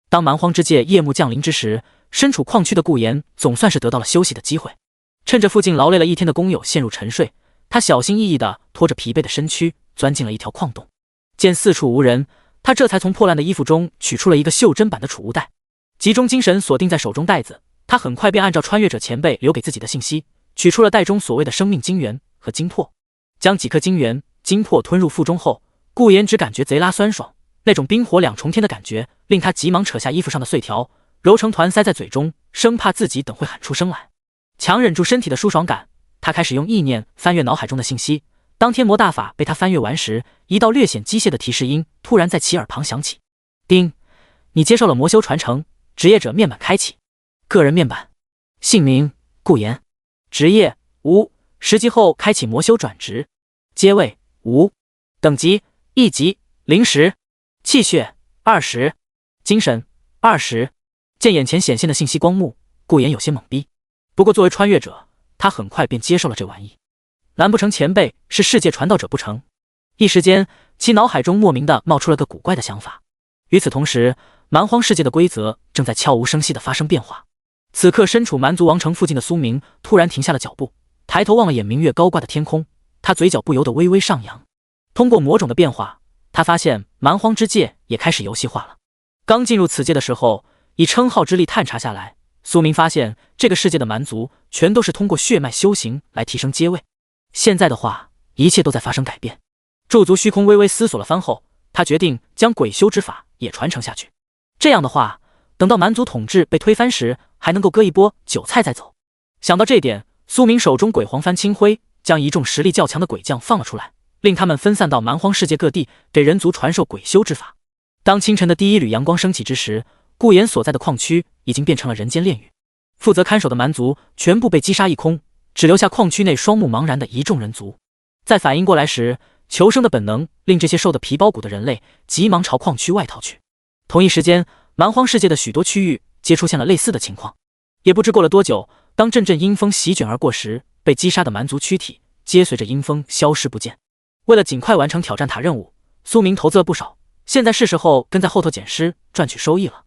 当蛮荒之界夜幕降临之时，身处矿区的顾炎总算是得到了休息的机会。趁着附近劳累了一天的工友陷入沉睡，他小心翼翼地拖着疲惫的身躯钻进了一条矿洞。见四处无人，他这才从破烂的衣服中取出了一个袖珍版的储物袋，集中精神锁定在手中袋子。他很快便按照穿越者前辈留给自己的信息，取出了袋中所谓的生命精元和精魄，将几颗精元、精魄吞入腹中后，顾炎只感觉贼拉酸爽，那种冰火两重天的感觉令他急忙扯下衣服上的碎条，揉成团塞在嘴中，生怕自己等会喊出声来。强忍住身体的舒爽感，他开始用意念翻阅脑海中的信息。当天魔大法被他翻阅完时，一道略显机械的提示音突然在其耳旁响起：丁，你接受了魔修传承，职业者面板开启。个人面板，姓名顾炎，职业无，10级后开启魔修转职，阶位无，等级1级0时，气血20，精神20。见眼前显现的信息光幕，顾炎有些懵逼。不过作为穿越者，他很快便接受了这玩意。难不成前辈是世界传道者不成？一时间，其脑海中莫名的冒出了个古怪的想法。与此同时，蛮荒世界的规则正在悄无声息的发生变化。此刻身处蛮族王城附近的苏明突然停下了脚步，抬头望了眼明月高挂的天空，他嘴角不由得微微上扬。通过魔种的变化，他发现蛮荒之界也开始游戏化了。刚进入此界的时候，以称号之力探查下来，苏明发现这个世界的蛮族全都是通过血脉修行来提升阶位。现在的话，一切都在发生改变。驻足虚空微微思索了番后，他决定将鬼修之法也传承下去。这样的话，等到蛮族统治被推翻时，还能够割一波韭菜再走。想到这点，苏明手中鬼黄幡轻挥，将一众实力较强的鬼将放了出来，令他们分散到蛮荒世界各地，给人族传授鬼修之法。当清晨的第一缕阳光升起之时，顾炎所在的矿区已经变成了人间炼狱。负责看守的蛮族全部被击杀一空，只留下矿区内双目茫然的一众人族。在反应过来时，求生的本能令这些瘦得皮包骨的人类急忙朝矿区外逃去。同一时间，蛮荒世界的许多区域皆出现了类似的情况。也不知过了多久，当阵阵阴风席卷而过时，被击杀的蛮族躯体皆随着阴风消失不见。为了尽快完成挑战塔任务，苏明投资了不少，现在是时候跟在后头捡尸赚取收益了。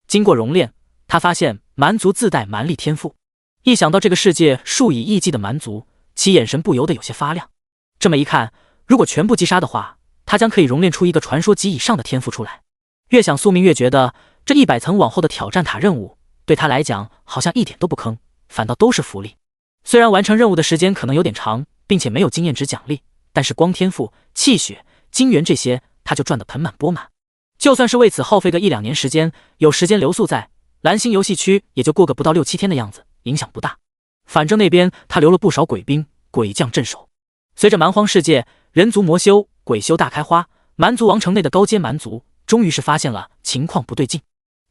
经过熔炼，他发现蛮族自带蛮力天赋。一想到这个世界数以亿计的蛮族，其眼神不由得有些发亮。这么一看，如果全部击杀的话，他将可以熔炼出一个传说级以上的天赋出来。越想苏明越觉得这100层往后的挑战塔任务对他来讲好像一点都不坑，反倒都是福利。虽然完成任务的时间可能有点长，并且没有经验值奖励，但是光天赋、气血、金元这些他就赚得盆满钵满。就算是为此耗费个1-2年时间，有时间留宿在蓝星游戏区，也就过个不到6-7天的样子，影响不大。反正那边他留了不少鬼兵、鬼将镇守。随着蛮荒世界人族魔修、鬼修大开花，蛮族王城内的高阶蛮族终于是发现了情况不对劲，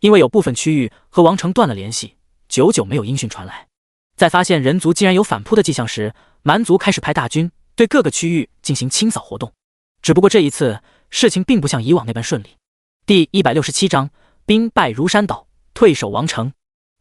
因为有部分区域和王城断了联系，久久没有音讯传来。在发现人族竟然有反扑的迹象时，蛮族开始派大军对各个区域进行清扫活动。只不过这一次事情并不像以往那般顺利。第167章兵败如山倒，退守王城。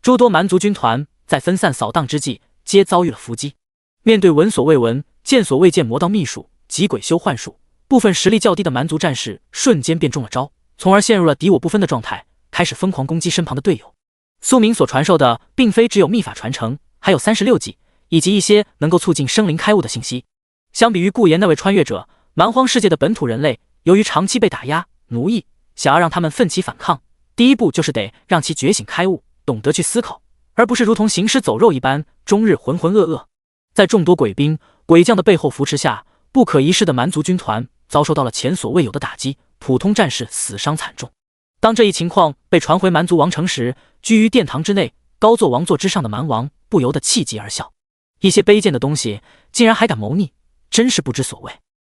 诸多蛮族军团在分散扫荡之际，皆遭遇了伏击。面对闻所未闻、见所未见魔道秘术及鬼修幻术，部分实力较低的蛮族战士瞬间便中了招，从而陷入了敌我不分的状态，开始疯狂攻击身旁的队友。苏明所传授的并非只有秘法传承，还有36计以及一些能够促进生灵开悟的信息。相比于顾炎那位穿越者，蛮荒世界的本土人类由于长期被打压、奴役，想要让他们奋起反抗，第一步就是得让其觉醒开悟，懂得去思考，而不是如同行尸走肉一般终日浑浑噩噩。在众多鬼兵、鬼将的背后扶持下，不可一世的蛮族军团遭受到了前所未有的打击，普通战士死伤惨重。当这一情况被传回蛮族王城时，居于殿堂之内、高坐王座之上的蛮王不由得气极而笑。一些卑贱的东西竟然还敢谋逆，真是不知所谓。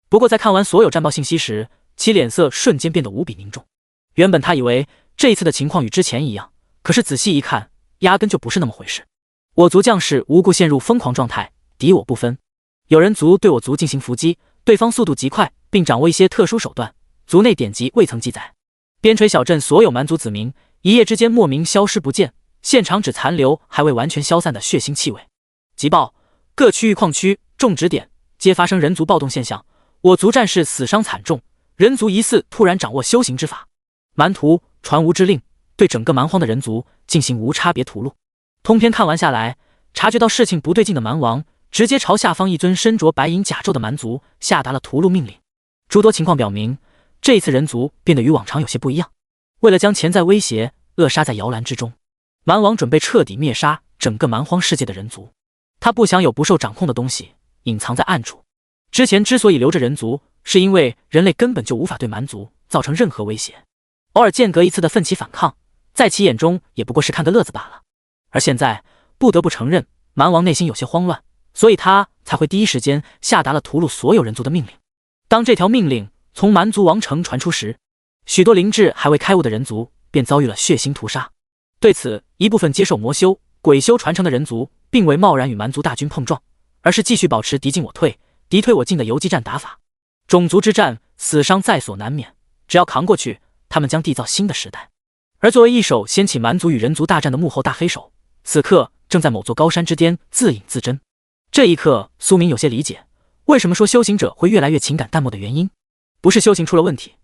不过在看完所有战报信息时，其脸色瞬间变得无比凝重。原本他以为这一次的情况与之前一样，可是仔细一看，压根就不是那么回事。我族将士无故陷入疯狂状态，敌我不分。有人族对我族进行伏击，对方速度极快，并掌握一些特殊手段，族内典籍未曾记载。边陲小镇所有蛮族子民一夜之间莫名消失不见，现场只残留还未完全消散的血腥气味。急报：各区域矿区、种植点皆发生人族暴动现象，我族战士死伤惨重，人族疑似突然掌握修行之法。蛮徒传无之令，对整个蛮荒的人族进行无差别屠戮。通篇看完下来，察觉到事情不对劲的蛮王直接朝下方一尊身着白银甲胄的蛮族下达了屠戮命令。诸多情况表明，这一次人族变得与往常有些不一样。为了将潜在威胁扼杀在摇篮之中，蛮王准备彻底灭杀整个蛮荒世界的人族。他不想有不受掌控的东西隐藏在暗处。之前之所以留着人族，是因为人类根本就无法对蛮族造成任何威胁，偶尔间隔一次的奋起反抗，在其眼中也不过是看个乐子罢了。而现在不得不承认，蛮王内心有些慌乱，所以他才会第一时间下达了屠戮所有人族的命令。当这条命令从蛮族王城传出时，许多灵智还未开悟的人族便遭遇了血腥屠杀。对此，一部分接受魔修、鬼修传承的人族并未贸然与蛮族大军碰撞，而是继续保持敌进我退、敌退我进的游击战打法。种族之战，死伤在所难免，只要扛过去，他们将缔造新的时代。而作为一手掀起蛮族与人族大战的幕后大黑手，此刻正在某座高山之巅自饮自珍。这一刻，苏明有些理解为什么说修行者会越来越情感淡漠的原因，不是修行出了问题，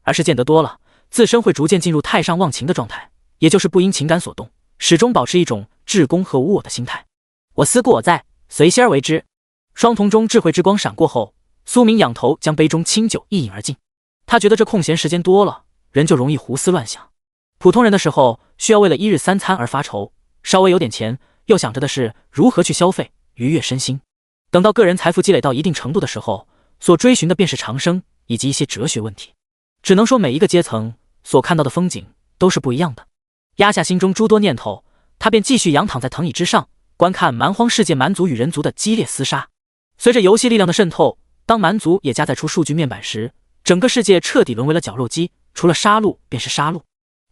而是见得多了，自身会逐渐进入太上忘情的状态，也就是不因情感所动，始终保持一种至公和无我的心态。我思故我在，随心而为之。双瞳中智慧之光闪过后，苏明仰头将杯中清酒一饮而尽。他觉得这空闲时间多了，人就容易胡思乱想。普通人的时候需要为了一日三餐而发愁，稍微有点钱，又想着的是如何去消费，愉悦身心。等到个人财富积累到一定程度的时候，所追寻的便是长生以及一些哲学问题。只能说每一个阶层所看到的风景都是不一样的。压下心中诸多念头，他便继续仰躺在藤椅之上，观看蛮荒世界蛮族与人族的激烈厮杀。随着游戏力量的渗透，当蛮族也加载出数据面板时，整个世界彻底沦为了绞肉机，除了杀戮便是杀戮。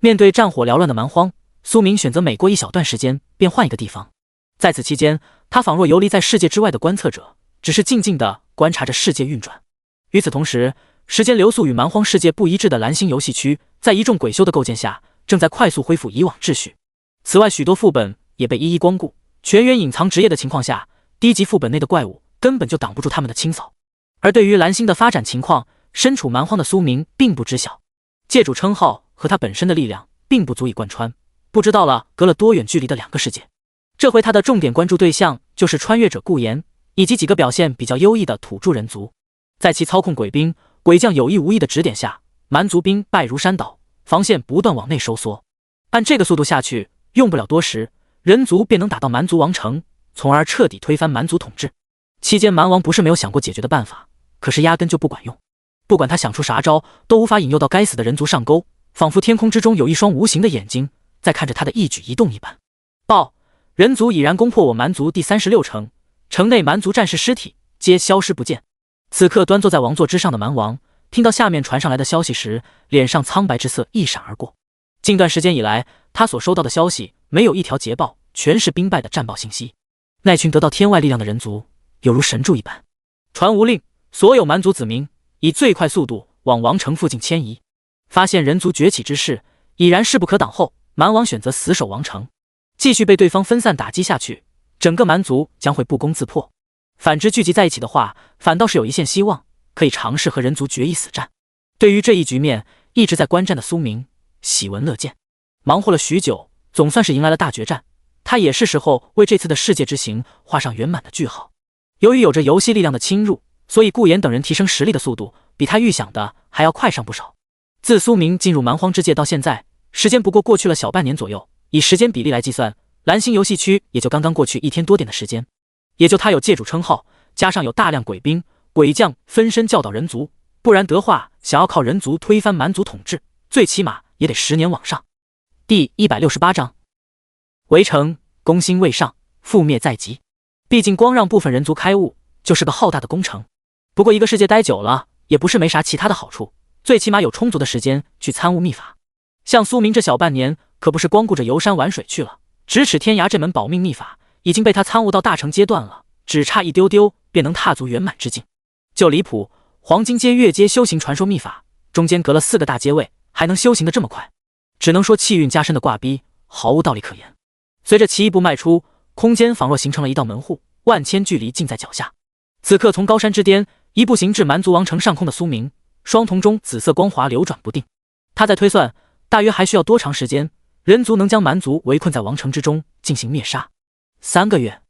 面对战火缭乱的蛮荒，苏明选择每过一小段时间便换一个地方。在此期间，他仿若游离在世界之外的观测者，只是静静地观察着世界运转。与此同时，时间流速与蛮荒世界不一致的蓝星游戏区，在一众鬼修的构建下，正在快速恢复以往秩序。此外，许多副本也被一一光顾，全员隐藏职业的情况下，低级副本内的怪物根本就挡不住他们的清扫。而对于蓝星的发展情况，身处蛮荒的苏明并不知晓。界主称号和他本身的力量并不足以贯穿，不知道了隔了多远距离的两个世界。这回他的重点关注对象就是穿越者顾炎以及几个表现比较优异的土著人族。在其操控鬼兵、鬼将有意无意的指点下，蛮族兵败如山倒，防线不断往内收缩。按这个速度下去，用不了多时，人族便能打到蛮族王城，从而彻底推翻蛮族统治。期间蛮王不是没有想过解决的办法，可是压根就不管用。不管他想出啥招，都无法引诱到该死的人族上钩，仿佛天空之中有一双无形的眼睛在看着他的一举一动一般。报，人族已然攻破我蛮族第36城，城内蛮族战士尸体皆消失不见。此刻端坐在王座之上的蛮王听到下面传上来的消息时，脸上苍白之色一闪而过。近段时间以来，他所收到的消息没有一条捷报，全是兵败的战报信息。那群得到天外力量的人族有如神助一般，传无令，所有蛮族子民以最快速度往王城附近迁移。发现人族崛起之势已然势不可挡后，蛮王选择死守王城，继续被对方分散打击下去，整个蛮族将会不攻自破。反之聚集在一起的话，反倒是有一线希望，可以尝试和人族决一死战。对于这一局面，一直在观战的苏明喜闻乐见。忙活了许久，总算是迎来了大决战，他也是时候为这次的世界之行画上圆满的句号。由于有着游戏力量的侵入，所以顾炎等人提升实力的速度比他预想的还要快上不少。自苏明进入蛮荒之界到现在，时间不过去了小半年左右，以时间比例来计算，蓝星游戏区也就刚刚过去1天多点的时间。也就他有界主称号，加上有大量鬼兵、鬼将分身教导人族，不然的话，想要靠人族推翻蛮族统治，最起码也得10年往上。第168章，围城，攻心未上，覆灭在即。毕竟光让部分人族开悟，就是个浩大的工程。不过一个世界待久了，也不是没啥其他的好处，最起码有充足的时间去参悟秘法。像苏明这小半年，可不是光顾着游山玩水去了，咫尺天涯这门保命秘法已经被他参悟到大成阶段了，只差一丢丢便能踏足圆满之境。就离谱，黄金阶越阶修行传说秘法，中间隔了4个大阶位，还能修行得这么快，只能说气运加深的挂逼毫无道理可言。随着其一步迈出，空间仿若形成了一道门户，万千距离近在脚下。此刻从高山之巅一步行至蛮族王城上空的苏明，双瞳中紫色光华流转不定。他在推算，大约还需要多长时间，人族能将蛮族围困在王城之中进行灭杀？3个月。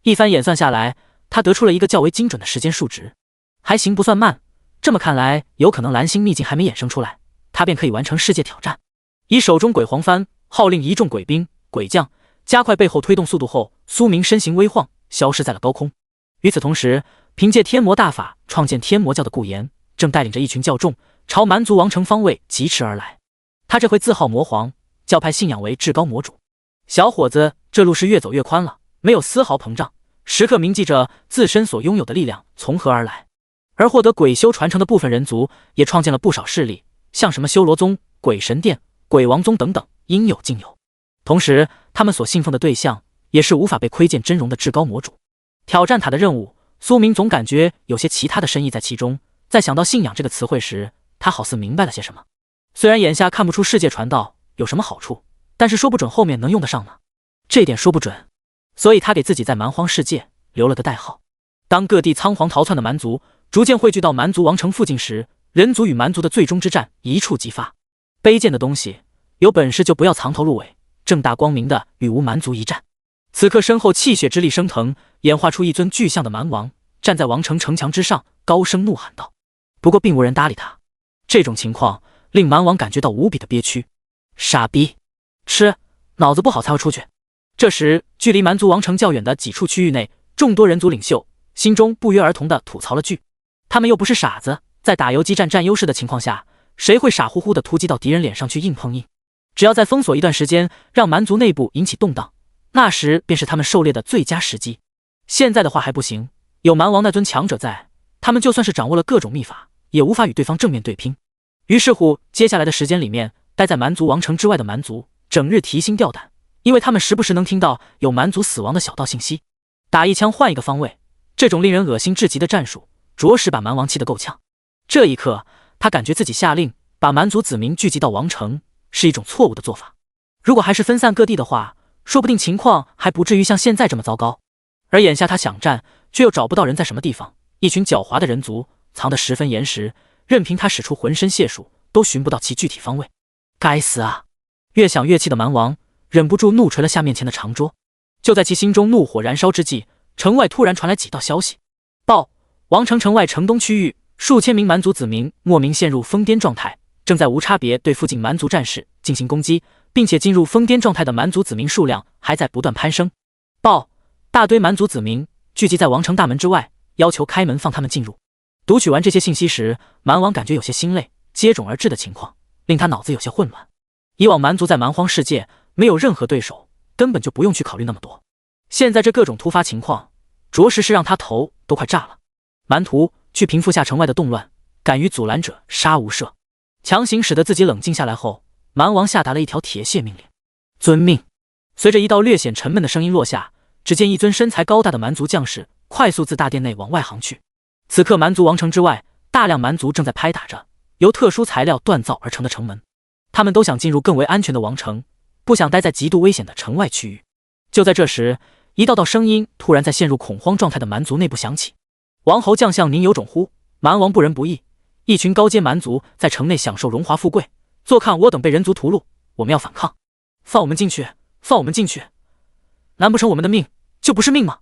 一番演算下来，他得出了一个较为精准的时间数值，还行，不算慢。这么看来，有可能蓝星秘境还没衍生出来，他便可以完成世界挑战。以手中鬼黄幡号令一众鬼兵、鬼将加快背后推动速度后，苏明身形微晃，消失在了高空。与此同时，凭借天魔大法创建天魔教的顾炎正带领着一群教众朝蛮族王城方位疾驰而来。他这回自号魔皇，教派信仰为至高魔主。小伙子，这路是越走越宽了，没有丝毫膨胀，时刻铭记着自身所拥有的力量从何而来。而获得鬼修传承的部分人族，也创建了不少势力，像什么修罗宗、鬼神殿、鬼王宗等等，应有尽有。同时，他们所信奉的对象，也是无法被窥见真容的至高魔主。挑战塔的任务，苏明总感觉有些其他的深意在其中。在想到信仰这个词汇时，他好似明白了些什么。虽然眼下看不出世界传道有什么好处，但是说不准后面能用得上呢。这点说不准，所以他给自己在蛮荒世界留了个代号。当各地仓皇逃窜的蛮族逐渐汇聚到蛮族王城附近时，人族与蛮族的最终之战一触即发。卑贱的东西，有本事就不要藏头露尾，正大光明的与无蛮族一战。此刻身后气血之力升腾，演化出一尊巨象的蛮王，站在王城城墙之上，高声怒喊道。不过并无人搭理他。这种情况令蛮王感觉到无比的憋屈。傻逼，吃，脑子不好才会出去。这时，距离蛮族王城较远的几处区域内，众多人族领袖心中不约而同地吐槽了句：他们又不是傻子，在打游击战占优势的情况下，谁会傻乎乎地突击到敌人脸上去硬碰硬？只要再封锁一段时间，让蛮族内部引起动荡，那时便是他们狩猎的最佳时机。现在的话还不行，有蛮王那尊强者在，他们就算是掌握了各种秘法，也无法与对方正面对拼。于是乎，接下来的时间里面，待在蛮族王城之外的蛮族整日提心吊胆，因为他们时不时能听到有蛮族死亡的小道信息。打一枪换一个方位，这种令人恶心至极的战术，着实把蛮王气得够呛。这一刻，他感觉自己下令把蛮族子民聚集到王城是一种错误的做法。如果还是分散各地的话，说不定情况还不至于像现在这么糟糕。而眼下他想战，却又找不到人在什么地方。一群狡猾的人族藏得十分严实，任凭他使出浑身解数，都寻不到其具体方位。该死啊！越想越气的蛮王忍不住怒捶了下面前的长桌。就在其心中怒火燃烧之际，城外突然传来几道消息：报，王城城外城东区域，数千名蛮族子民莫名陷入疯癫状态，正在无差别对附近蛮族战士进行攻击，并且进入疯癫状态的蛮族子民数量还在不断攀升。报，大堆蛮族子民聚集在王城大门之外，要求开门放他们进入。读取完这些信息时，蛮王感觉有些心累，接踵而至的情况令他脑子有些混乱。以往蛮族在蛮荒世界没有任何对手，根本就不用去考虑那么多。现在这各种突发情况，着实是让他头都快炸了。蛮徒去平复下城外的动乱，敢于阻拦者杀无赦。强行使得自己冷静下来后，蛮王下达了一条铁血命令：遵命。随着一道略显沉闷的声音落下，只见一尊身材高大的蛮族将士快速自大殿内往外行去。此刻蛮族王城之外，大量蛮族正在拍打着由特殊材料锻造而成的城门，他们都想进入更为安全的王城，不想待在极度危险的城外区域。就在这时，一道道声音突然在陷入恐慌状态的蛮族内部响起：王侯将相，您有种乎？蛮王不仁不义，一群高阶蛮族在城内享受荣华富贵，坐看我等被人族屠戮，我们要反抗！放我们进去！放我们进去！难不成我们的命就不是命吗？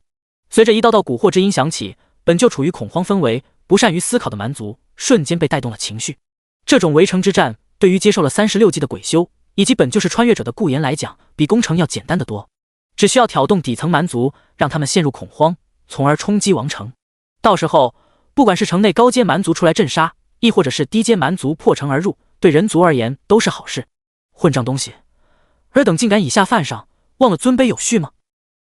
随着一道道蛊惑之音响起，本就处于恐慌氛围、不善于思考的蛮族瞬间被带动了情绪。这种围城之战，对于接受了36级的鬼修以及本就是穿越者的顾炎来讲，比攻城要简单得多。只需要挑动底层蛮族，让他们陷入恐慌，从而冲击王城。到时候，不管是城内高阶蛮族出来镇杀，亦或者是低阶蛮族破城而入，对人族而言都是好事。混账东西，尔等竟敢以下犯上，忘了尊卑有序吗？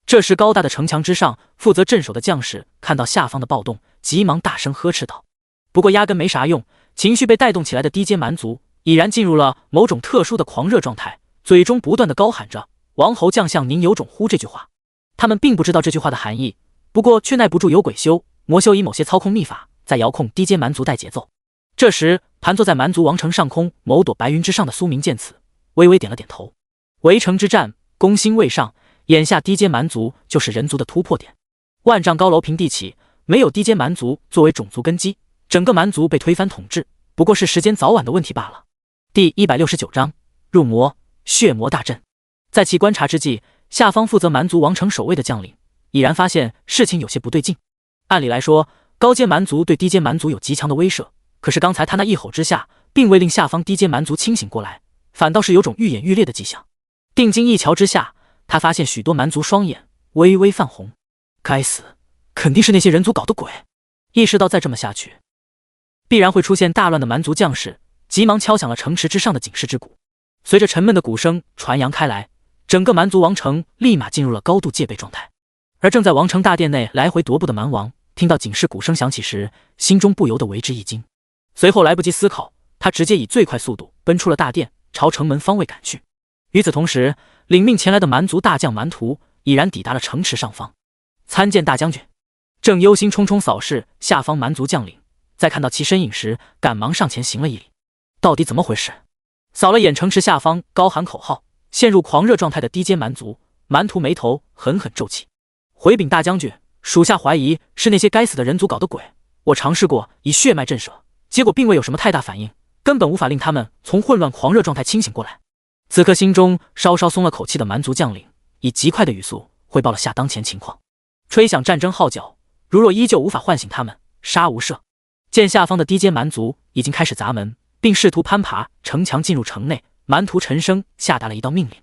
这时，高大的城墙之上，负责镇守的将士看到下方的暴动，急忙大声呵斥道。不过压根没啥用，情绪被带动起来的低阶蛮族已然进入了某种特殊的狂热状态，嘴中不断的高喊着王侯将相您有种乎这句话。他们并不知道这句话的含义，不过却耐不住有鬼修、魔修以某些操控秘法在遥控低阶蛮族带节奏。这时，盘坐在蛮族王城上空某朵白云之上的苏明见此，微微点了点头。围城之战，攻心未上，眼下低阶蛮族就是人族的突破点。万丈高楼平地起，没有低阶蛮族作为种族根基，整个蛮族被推翻统治，不过是时间早晚的问题罢了。第169章入魔，血魔大阵。在其观察之际，下方负责蛮族王城守卫的将领已然发现事情有些不对劲。按理来说，高阶蛮族对低阶蛮族有极强的威慑，可是刚才他那一吼之下，并未令下方低阶蛮族清醒过来，反倒是有种愈演愈烈的迹象。定睛一瞧之下，他发现许多蛮族双眼微微泛红。该死，肯定是那些人族搞的鬼。意识到再这么下去必然会出现大乱的蛮族将士，急忙敲响了城池之上的警示之鼓。随着沉闷的鼓声传扬开来，整个蛮族王城立马进入了高度戒备状态。而正在王城大殿内来回踱步的蛮王，听到警示鼓声响起时，心中不由得为之一惊。随后来不及思考，他直接以最快速度奔出了大殿，朝城门方位赶去。与此同时，领命前来的蛮族大将蛮图已然抵达了城池上方。参见大将军。正忧心忡忡扫视下方蛮族将领，在看到其身影时，赶忙上前行了一礼。到底怎么回事？扫了眼城池下方高喊口号、陷入狂热状态的低阶蛮族，蛮图眉头狠狠皱起。回禀大将军，属下怀疑是那些该死的人族搞的鬼。我尝试过以血脉震慑，结果并未有什么太大反应，根本无法令他们从混乱狂热状态清醒过来。此刻心中稍稍松了口气的蛮族将领，以极快的语速汇报了下当前情况。吹响战争号角，如若依旧无法唤醒他们，杀无赦。见下方的低阶蛮族已经开始砸门，并试图攀爬城墙进入城内，蛮图沉声下达了一道命令。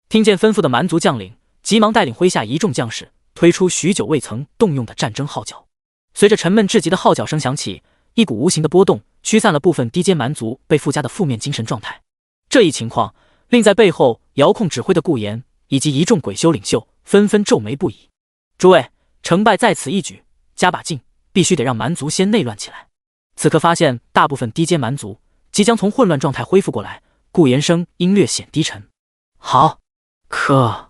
听见吩咐的蛮族将领急忙带领麾下一众将士推出许久未曾动用的战争号角。随着沉闷至极的号角声响起，一股无形的波动驱散了部分低阶蛮族被附加的负面精神状态。这一情况令在背后遥控指挥的顾炎以及一众鬼修领袖纷纷皱眉不已。诸位，成败在此一举，加把劲，必须得让蛮族先内乱起来。此刻发现大部分低阶蛮族即将从混乱状态恢复过来，顾炎声音略显低沉。好，可……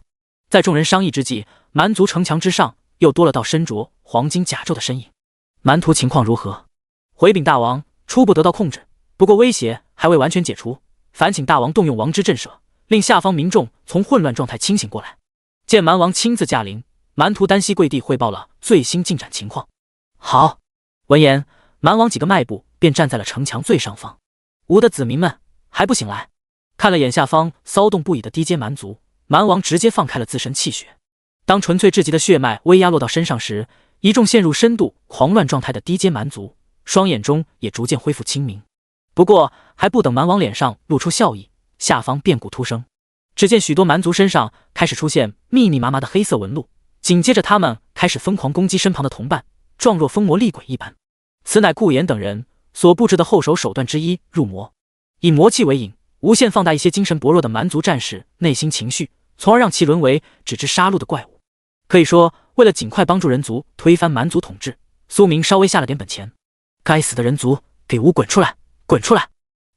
在众人商议之际，蛮族城墙之上又多了道身着黄金甲胄的身影。蛮图情况如何？回禀大王，初步得到控制，不过威胁还未完全解除，烦请大王动用王之震慑，令下方民众从混乱状态清醒过来。见蛮王亲自驾临，蛮图单膝跪地汇报了最新进展情况。好。闻言，蛮王几个迈步便站在了城墙最上方。吾的子民们，还不醒来？看了眼下方骚动不已的低阶蛮族，蛮王直接放开了自身气血。当纯粹至极的血脉威压落到身上时，一众陷入深度狂乱状态的低阶蛮族双眼中也逐渐恢复清明。不过还不等蛮王脸上露出笑意，下方变故突生。只见许多蛮族身上开始出现密密麻麻的黑色纹路，紧接着他们开始疯狂攻击身旁的同伴，状若疯魔厉鬼一般。此乃顾炎等人所布置的后手手段之一——入魔，以魔气为引，无限放大一些精神薄弱的蛮族战士内心情绪，从而让其沦为只知杀戮的怪物。可以说，为了尽快帮助人族推翻蛮族统治，苏明稍微下了点本钱。该死的人族，给吾滚出来！滚出来！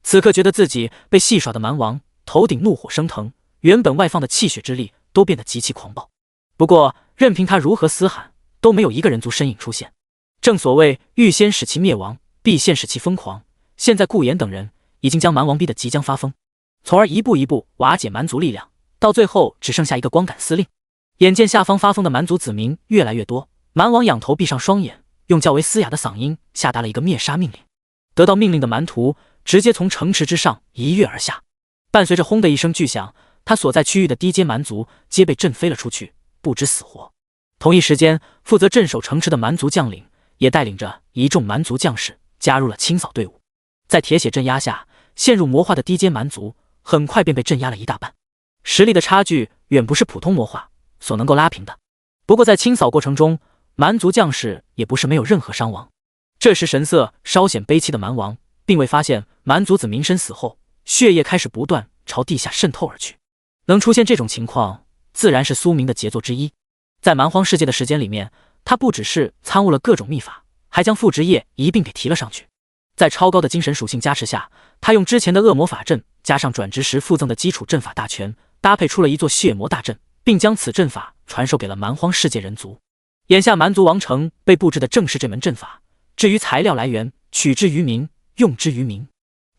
此刻觉得自己被戏耍的蛮王头顶怒火升腾，原本外放的气血之力都变得极其狂暴。不过任凭他如何嘶喊，都没有一个人族身影出现。正所谓欲先使其灭亡，必先使其疯狂。现在顾炎等人已经将蛮王逼得即将发疯，从而一步一步瓦解蛮族力量，到最后只剩下一个光杆司令。眼见下方发疯的蛮族子民越来越多，蛮王仰头闭上双眼，用较为嘶哑的嗓音下达了一个灭杀命令。得到命令的蛮图直接从城池之上一跃而下，伴随着轰的一声巨响，他所在区域的低阶蛮族皆被震飞了出去，不知死活。同一时间，负责镇守城池的蛮族将领也带领着一众蛮族将士加入了清扫队伍。在铁血镇压下，陷入魔化的低阶蛮族很快便被镇压了一大半，实力的差距远不是普通魔化所能够拉平的。不过在清扫过程中，蛮族将士也不是没有任何伤亡。这时神色稍显悲戚的蛮王并未发现蛮族子民身死后，血液开始不断朝地下渗透而去。能出现这种情况，自然是苏明的杰作之一。在蛮荒世界的时间里面，他不只是参悟了各种秘法，还将副职业一并给提了上去。在超高的精神属性加持下，他用之前的恶魔法阵加上转职时附赠的基础阵法大全，搭配出了一座血魔大阵，并将此阵法传授给了蛮荒世界人族。眼下蛮族王城被布置的正是这门阵法，至于材料来源，取之于民，用之于民。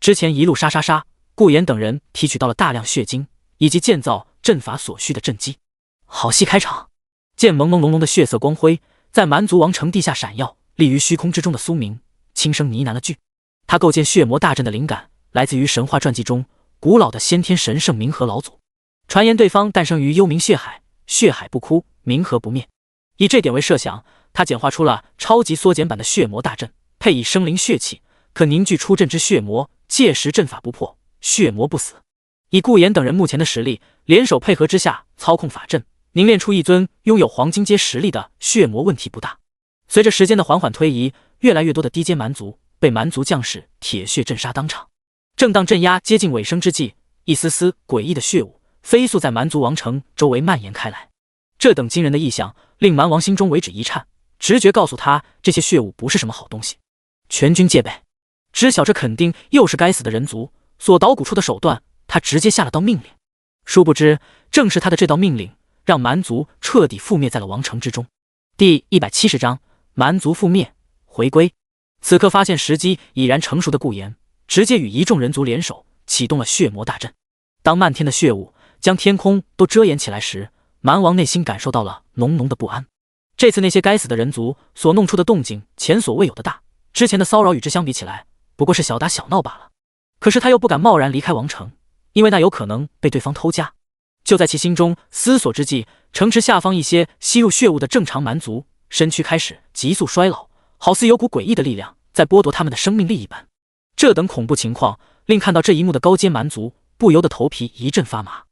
之前一路杀，顾炎等人提取到了大量血晶以及建造阵法所需的阵基。好戏开场！见朦朦胧胧的血色光辉在蛮族王城地下闪耀，立于虚空之中的苏明轻声呢喃了句。他构建血魔大阵的灵感来自于神话传记中古老的先天神圣冥河老祖，传言对方诞生于幽冥血海，血海不枯，冥河不灭。以这点为设想，他简化出了超级缩减版的血魔大阵，配以生灵血气，可凝聚出阵之血魔，届时阵法不破，血魔不死。以顾炎等人目前的实力，联手配合之下操控法阵，凝练出一尊拥有黄金阶实力的血魔问题不大。随着时间的缓缓推移，越来越多的低阶蛮族被蛮族将士铁血阵杀当场。正当镇压接近尾声之际，一丝丝诡异的血雾飞速在蛮族王城周围蔓延开来。这等惊人的异象令蛮王心中为之一颤，直觉告诉他这些血雾不是什么好东西。全军戒备，知晓这肯定又是该死的人族所捣鼓出的手段，他直接下了道命令。殊不知，正是他的这道命令，让蛮族彻底覆灭在了王城之中。第170章，蛮族覆灭，回归。此刻发现时机已然成熟的顾炎，直接与一众人族联手，启动了血魔大阵。当漫天的血雾将天空都遮掩起来时，蛮王内心感受到了浓浓的不安。这次那些该死的人族所弄出的动静前所未有的大，之前的骚扰与之相比起来，不过是小打小闹罢了。可是他又不敢贸然离开王城，因为那有可能被对方偷家。就在其心中思索之际，城池下方一些吸入血雾的正常蛮族身躯开始急速衰老，好似有股诡异的力量在剥夺他们的生命力一般。这等恐怖情况令看到这一幕的高阶蛮族不由得头皮一阵发麻，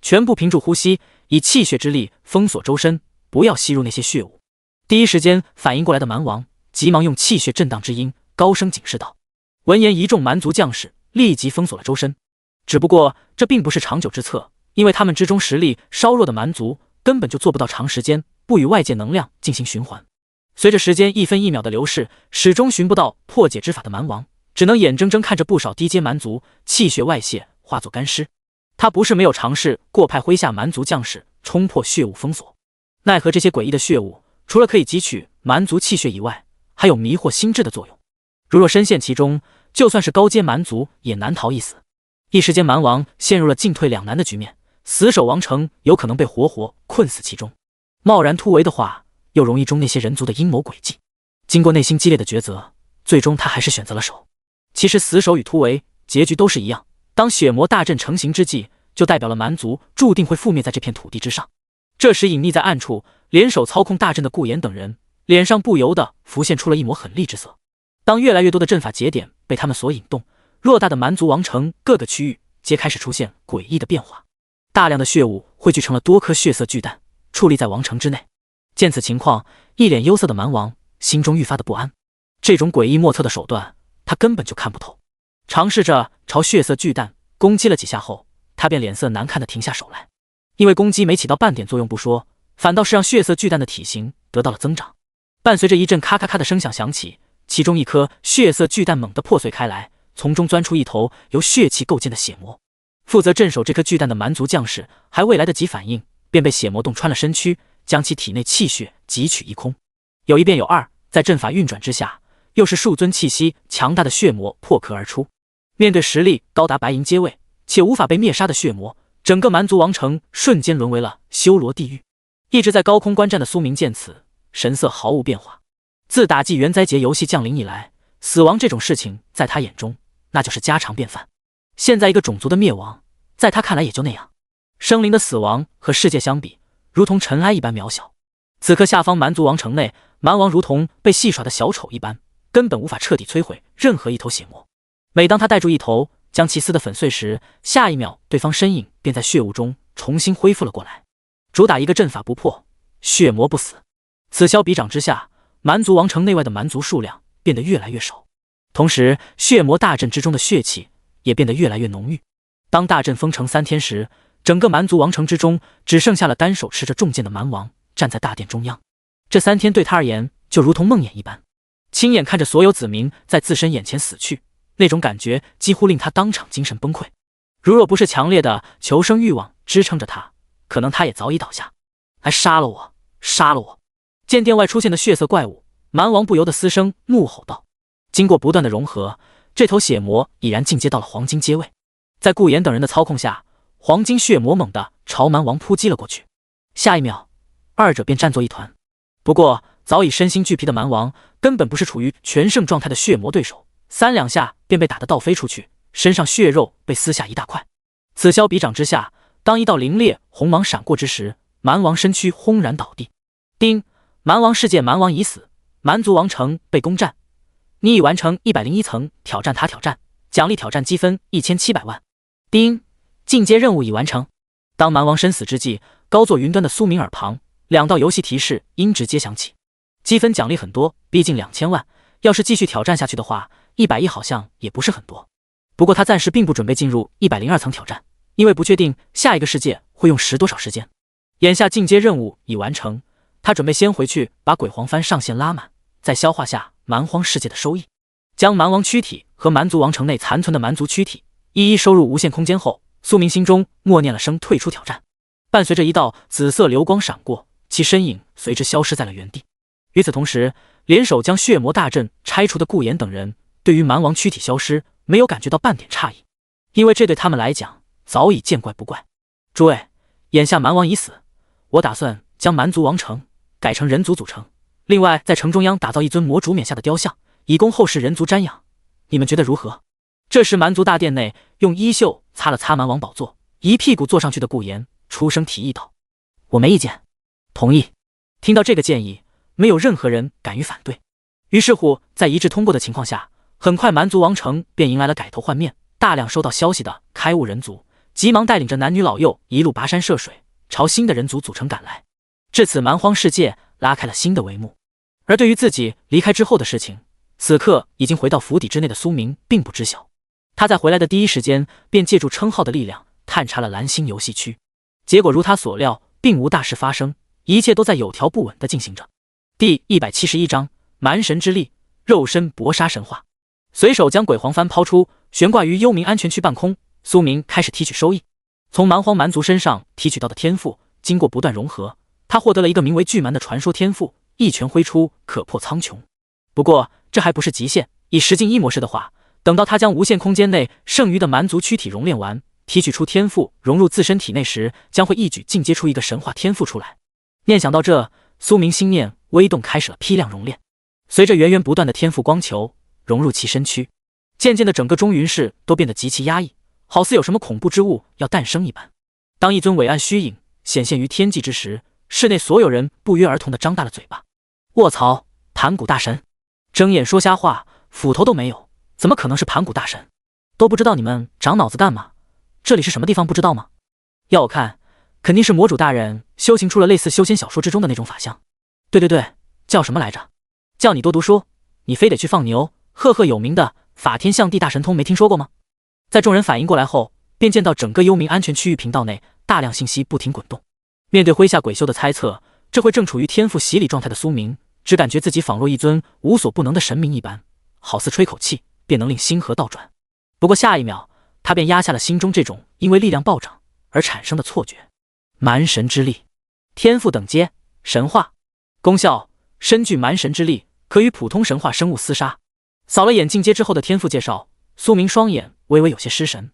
全部屏住呼吸，以气血之力封锁周身，不要吸入那些血雾。第一时间反应过来的蛮王急忙用气血震荡之音高声警示道。闻言，一众蛮族将士立即封锁了周身。只不过这并不是长久之策，因为他们之中实力稍弱的蛮族根本就做不到长时间不与外界能量进行循环。随着时间一分一秒的流逝，始终寻不到破解之法的蛮王只能眼睁睁看着不少低阶蛮族气血外泄，化作干尸。他不是没有尝试过派麾下蛮族将士冲破血雾封锁，奈何这些诡异的血雾除了可以汲取蛮族气血以外，还有迷惑心智的作用。如若深陷其中，就算是高阶蛮族也难逃一死。一时间，蛮王陷入了进退两难的局面，死守王城有可能被活活困死其中，贸然突围的话，又容易中那些人族的阴谋诡计。经过内心激烈的抉择，最终他还是选择了守。其实死守与突围结局都是一样，当血魔大阵成型之际，就代表了蛮族注定会覆灭在这片土地之上。这时隐匿在暗处联手操控大阵的顾炎等人脸上不由得浮现出了一抹狠厉之色。当越来越多的阵法节点被他们所引动，偌大的蛮族王城各个区域皆开始出现诡异的变化，大量的血雾汇聚成了多颗血色巨蛋，矗立在王城之内。见此情况，一脸忧色的蛮王心中愈发的不安。这种诡异莫测的手段，他根本就看不透。尝试着朝血色巨蛋攻击了几下后，他便脸色难看的停下手来。因为攻击没起到半点作用不说，反倒是让血色巨蛋的体型得到了增长。伴随着一阵咔咔咔的声响响起，其中一颗血色巨蛋猛地破碎开来，从中钻出一头由血气构建的血魔。负责镇守这颗巨蛋的蛮族将士还未来得及反应，便被血魔洞穿了身躯，将其体内气血汲取一空。有一便有二，在阵法运转之下，又是数尊气息强大的血魔破壳而出。面对实力高达白银阶位且无法被灭杀的血魔，整个蛮族王城瞬间沦为了修罗地狱。一直在高空观战的苏明见此，神色毫无变化。自打击元灾劫游戏降临以来，死亡这种事情在他眼中那就是家常便饭。现在一个种族的灭亡，在他看来也就那样。生灵的死亡和世界相比，如同尘埃一般渺小。此刻下方蛮族王城内，蛮王如同被戏耍的小丑一般，根本无法彻底摧毁任何一头血魔。每当他带住一头将其撕得粉碎时，下一秒对方身影便在血雾中重新恢复了过来。主打一个阵法不破，血魔不死。此消彼长之下，蛮族王城内外的蛮族数量变得越来越少，同时血魔大阵之中的血气也变得越来越浓郁。当大阵封城3天时，整个蛮族王城之中只剩下了单手持着重剑的蛮王站在大殿中央。这3天对他而言就如同梦魇一般，亲眼看着所有子民在自身眼前死去，那种感觉几乎令他当场精神崩溃。如若不是强烈的求生欲望支撑着他，可能他也早已倒下。来，杀了我，杀了我！见殿外出现的血色怪物，蛮王不由得嘶声怒吼道。经过不断的融合，这头血魔已然进阶到了黄金阶位。在顾炎等人的操控下，黄金血魔猛地朝蛮王扑击了过去。下一秒，二者便战作一团。不过早已身心俱疲的蛮王根本不是处于全盛状态的血魔对手，3两下便被打得倒飞出去，身上血肉被撕下一大块。此消彼长之下，当一道凌冽红芒闪过之时，蛮王身躯轰然倒地。丁，蛮王世界，蛮王已死，蛮族王城被攻占。你已完成101层挑战塔挑战，奖励挑战积分1700万。丁，进阶任务已完成。当蛮王身死之际，高坐云端的苏明耳旁2道游戏提示音直接响起。积分奖励很多，毕竟2000万，要是继续挑战下去的话， 100亿好像也不是很多。不过他暂时并不准备进入102层挑战，因为不确定下一个世界会用多少时间。眼下进阶任务已完成，他准备先回去把鬼黄帆上限拉满，再消化下蛮荒世界的收益。将蛮王躯体和蛮族王城内残存的蛮族躯体一一收入无限空间后，苏明心中默念了声退出挑战，伴随着一道紫色流光闪过，其身影随之消失在了原地。与此同时，联手将血魔大阵拆除的顾炎等人对于蛮王躯体消失没有感觉到半点诧异，因为这对他们来讲早已见怪不怪。诸位，眼下蛮王已死，我打算将蛮族王城改成人族组成，另外在城中央打造一尊魔主冕下的雕像，以供后世人族瞻仰，你们觉得如何？这时蛮族大殿内用衣袖擦了擦蛮王宝座，一屁股坐上去的顾炎出声提议道：我没意见，同意。听到这个建议，没有任何人敢于反对。于是乎在一致通过的情况下，很快蛮族王城便迎来了改头换面。大量收到消息的开悟人族急忙带领着男女老幼一路跋山涉水，朝新的人族组成赶来。至此蛮荒世界拉开了新的帷幕。而对于自己离开之后的事情，此刻已经回到府邸之内的苏明并不知晓。他在回来的第一时间便借助称号的力量探查了蓝星游戏区，结果如他所料，并无大事发生，一切都在有条不紊地进行着。第171章蛮神之力，肉身搏杀神话。随手将鬼黄帆抛出，悬挂于幽冥安全区半空。苏明开始提取收益，从蛮荒蛮族身上提取到的天赋，经过不断融合，他获得了一个名为巨蛮的传说天赋，一拳挥出可破苍穹。不过这还不是极限，以10进1模式的话，等到他将无限空间内剩余的蛮族躯体熔炼完，提取出天赋融入自身体内时，将会一举进阶出一个神话天赋出来。念想到这，苏明心念微动，开始了批量熔炼。随着源源不断的天赋光球融入其身躯，渐渐的整个中云市都变得极其压抑，好似有什么恐怖之物要诞生一般。当一尊伟岸虚影显现于天际之时，室内所有人不约而同地张大了嘴巴。卧槽，盘古大神！睁眼说瞎话，斧头都没有，怎么可能是盘古大神？都不知道你们长脑子干嘛？这里是什么地方不知道吗？要我看，肯定是魔主大人修行出了类似修仙小说之中的那种法相。对，叫什么来着？叫你多读书，你非得去放牛。赫赫有名的法天象地大神通没听说过吗？在众人反应过来后，便见到整个幽冥安全区域频道内大量信息不停滚动。面对麾下鬼修的猜测，这会正处于天赋洗礼状态的苏明，只感觉自己仿若一尊无所不能的神明一般，好似吹口气便能令星河倒转。不过下一秒，他便压下了心中这种因为力量暴涨而产生的错觉。蛮神之力，天赋等阶，神话功效：身具蛮神之力，可与普通神话生物厮杀。扫了眼进阶之后的天赋介绍，苏明双眼微微有些失神。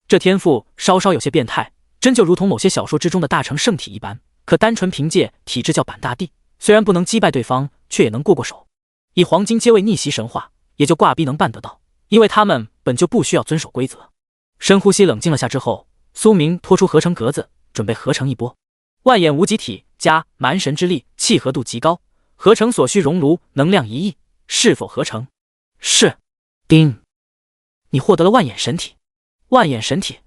这天赋稍稍有些变态，真就如同某些小说之中的大成圣体一般，可单纯凭借体质叫板大地，虽然不能击败对方，却也能过手。以黄金阶位逆袭神话，也就挂逼能办得到，因为他们本就不需要遵守规则。深呼吸冷静了下之后，苏明拖出合成格子，准备合成一波。万眼无极体加蛮神之力，契合度极高，合成所需熔炉能量1亿，是否合成？是。叮，你获得了万眼神体。万眼神体，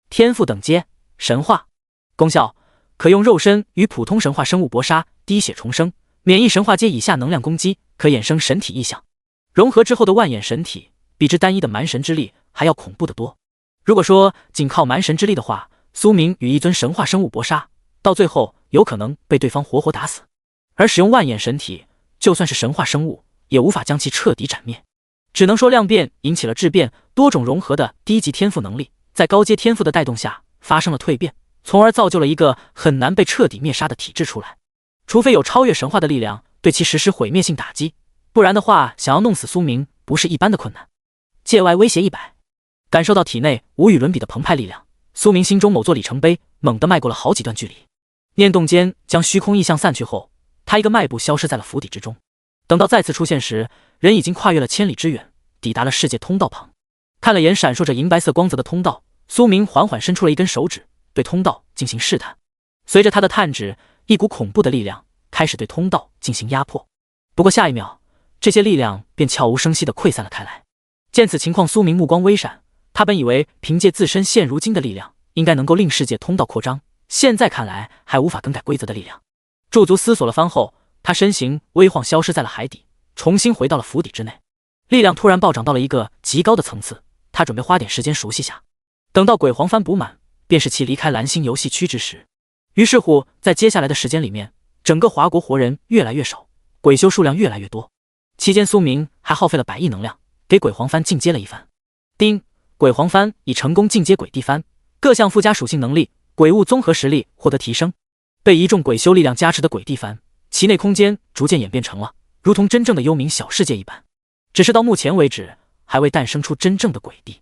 天赋等阶，神话功效：可用肉身与普通神话生物搏杀，滴血重生，免疫神话阶以下能量攻击，可衍生神体异象。融合之后的万眼神体，比之单一的蛮神之力还要恐怖得多。如果说仅靠蛮神之力的话，苏明与一尊神话生物搏杀，到最后有可能被对方活活打死。而使用万眼神体，就算是神话生物，也无法将其彻底斩灭。只能说量变引起了质变，多种融合的低级天赋能力，在高阶天赋的带动下发生了蜕变，从而造就了一个很难被彻底灭杀的体质出来。除非有超越神话的力量对其实施毁灭性打击，不然的话，想要弄死苏明不是一般的困难。界外威胁100，感受到体内无与伦比的澎湃力量，苏明心中某座里程碑猛地迈过了好几段距离。念动间将虚空异象散去后，他一个迈步消失在了府邸之中。等到再次出现时，人已经跨越了千里之远，抵达了世界通道旁。看了眼闪烁着银白色光泽的通道，苏明缓缓伸出了一根手指，对通道进行试探。随着他的探指，一股恐怖的力量开始对通道进行压迫。不过下一秒，这些力量便悄无声息地溃散了开来。见此情况，苏明目光微闪，他本以为凭借自身现如今的力量，应该能够令世界通道扩张，现在看来还无法更改规则的力量。驻足思索了番后，他身形微晃消失在了海底，重新回到了府邸之内。力量突然暴涨到了一个极高的层次，他准备花点时间熟悉下。等到鬼黄幡补满，便是其离开蓝星游戏区之时。于是乎，在接下来的时间里面，整个华国活人越来越少，鬼修数量越来越多。期间，苏明还耗费了100亿能量，给鬼黄幡进阶了一番。丁，鬼黄幡已成功进阶鬼地幡，各项附加属性能力、鬼物综合实力获得提升。被一众鬼修力量加持的鬼地幡，其内空间逐渐演变成了如同真正的幽冥小世界一般。只是到目前为止，还未诞生出真正的鬼地。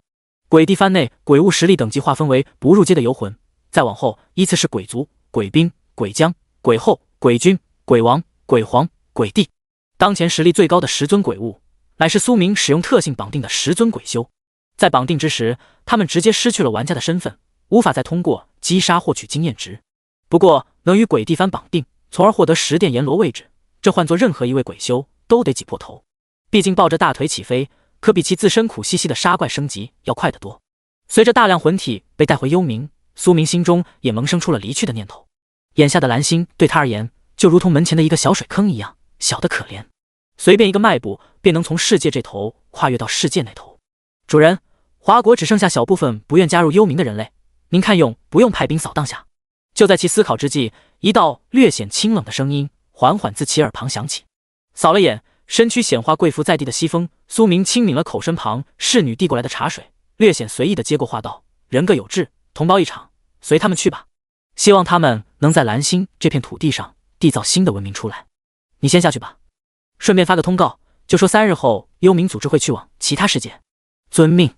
鬼地幡内鬼物实力等级划分为不入阶的游魂，再往后依次是鬼族、鬼兵、鬼将、鬼后、鬼君、鬼王、鬼皇、鬼帝。当前实力最高的10尊鬼物，乃是苏明使用特性绑定的10尊鬼修。在绑定之时，他们直接失去了玩家的身份，无法再通过击杀获取经验值。不过能与鬼地幡绑定，从而获得10殿阎罗位置，这换作任何一位鬼修都得挤破头。毕竟抱着大腿起飞，可比其自身苦兮兮的杀怪升级要快得多。随着大量魂体被带回幽冥，苏明心中也萌生出了离去的念头。眼下的蓝星对他而言，就如同门前的一个小水坑一样，小得可怜。随便一个迈步，便能从世界这头跨越到世界那头。主人，华国只剩下小部分不愿加入幽冥的人类，您看用不用派兵扫荡下？就在其思考之际，一道略显清冷的声音缓缓自其耳旁响起。扫了眼身躯显化跪伏在地的西风，苏明轻抿了口身旁侍女递过来的茶水，略显随意的接过话道：人各有志，同胞一场，随他们去吧。希望他们能在蓝星这片土地上缔造新的文明出来。你先下去吧，顺便发个通告，就说3日后幽冥组织会去往其他世界。遵命。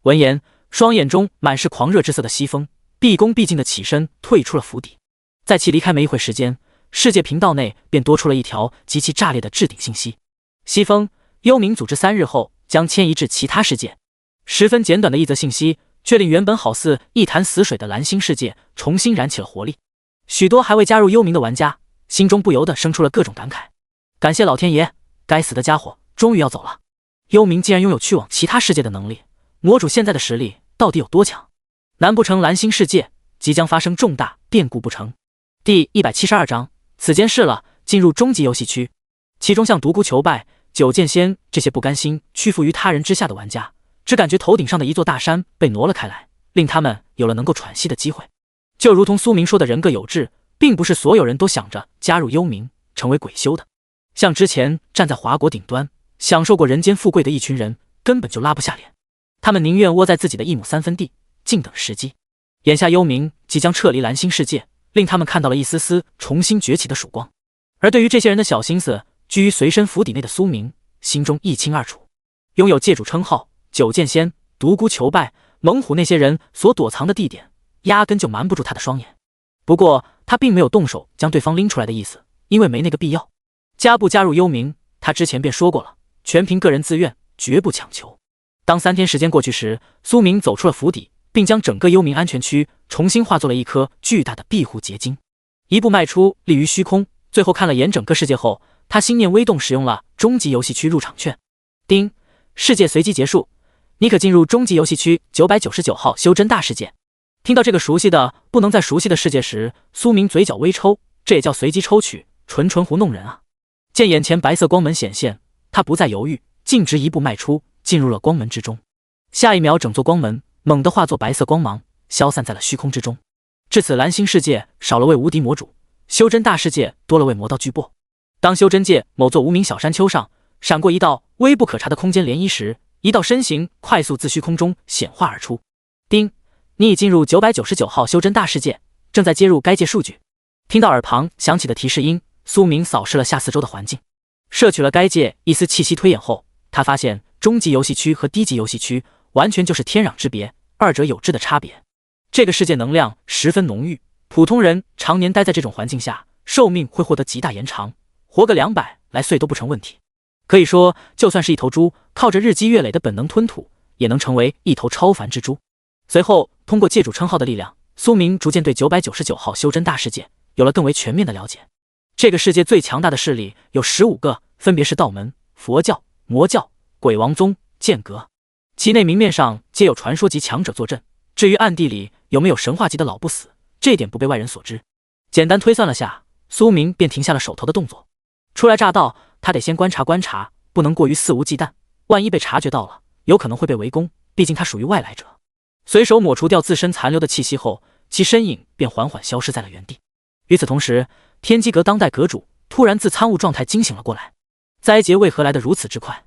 闻言，双眼中满是狂热之色的西风毕恭毕敬的起身退出了府邸。在其离开没一会时间，世界频道内便多出了一条极其炸裂的置顶信息：西风，幽冥组织3日后将迁移至其他世界。十分简短的一则信息，却令原本好似一潭死水的蓝星世界重新燃起了活力。许多还未加入幽冥的玩家心中不由得生出了各种感慨。感谢老天爷，该死的家伙终于要走了。幽冥竟然拥有去往其他世界的能力，魔主现在的实力到底有多强？难不成蓝星世界即将发生重大变故不成？第172章，此间事了，进入终极游戏区。其中像独孤求败、九剑仙这些不甘心屈服于他人之下的玩家，只感觉头顶上的一座大山被挪了开来，令他们有了能够喘息的机会。就如同苏明说的，人各有志，并不是所有人都想着加入幽冥成为鬼修的。像之前站在华国顶端享受过人间富贵的一群人，根本就拉不下脸，他们宁愿窝在自己的1亩3分地，静等时机。眼下幽冥即将撤离蓝星世界，令他们看到了一丝丝重新崛起的曙光。而对于这些人的小心思，居于随身府邸内的苏明心中一清二楚。拥有界主称号，九剑仙、独孤求败、猛虎那些人所躲藏的地点，压根就瞒不住他的双眼。不过他并没有动手将对方拎出来的意思，因为没那个必要。加不加入幽冥，他之前便说过了，全凭个人自愿，绝不强求。当3天时间过去时，苏明走出了府邸，并将整个幽冥安全区重新化作了一颗巨大的庇护结晶。一步迈出，立于虚空。最后看了眼整个世界后，他心念微动，使用了终极游戏区入场券。丁，世界随机结束，你可进入终极游戏区999号修真大世界。听到这个熟悉的不能再熟悉的世界时，苏明嘴角微抽，这也叫随机抽取，纯糊弄人啊！见眼前白色光门显现，他不再犹豫，径直一步迈出，进入了光门之中。下一秒，整座光门猛地化作白色光芒，消散在了虚空之中。至此，蓝星世界少了位无敌魔主，修真大世界多了位魔道巨擘。当修真界某座无名小山丘上闪过一道微不可察的空间涟漪时，一道身形快速自虚空中显化而出。丁，你已进入999号修真大世界，正在接入该界数据。听到耳旁响起的提示音，苏明扫视了下四周的环境，摄取了该界一丝气息推演后，他发现终极游戏区和低级游戏区完全就是天壤之别，二者有质的差别。这个世界能量十分浓郁，普通人常年待在这种环境下，寿命会获得极大延长，活个200来岁都不成问题。可以说，就算是一头猪，靠着日积月累的本能吞吐，也能成为一头超凡之猪。随后，通过界主称号的力量，苏明逐渐对999号修真大世界有了更为全面的了解。这个世界最强大的势力有15个，分别是道门、佛教、魔教、鬼王宗、剑阁，其内明面上皆有传说级强者坐镇，至于暗地里有没有神话级的老不死，这点不被外人所知。简单推算了下，苏明便停下了手头的动作。初来乍到，他得先观察观察，不能过于肆无忌惮，万一被察觉到了，有可能会被围攻，毕竟他属于外来者。随手抹除掉自身残留的气息后，其身影便缓缓消失在了原地。与此同时，天机阁当代阁主突然自参悟状态惊醒了过来，灾劫为何来得如此之快？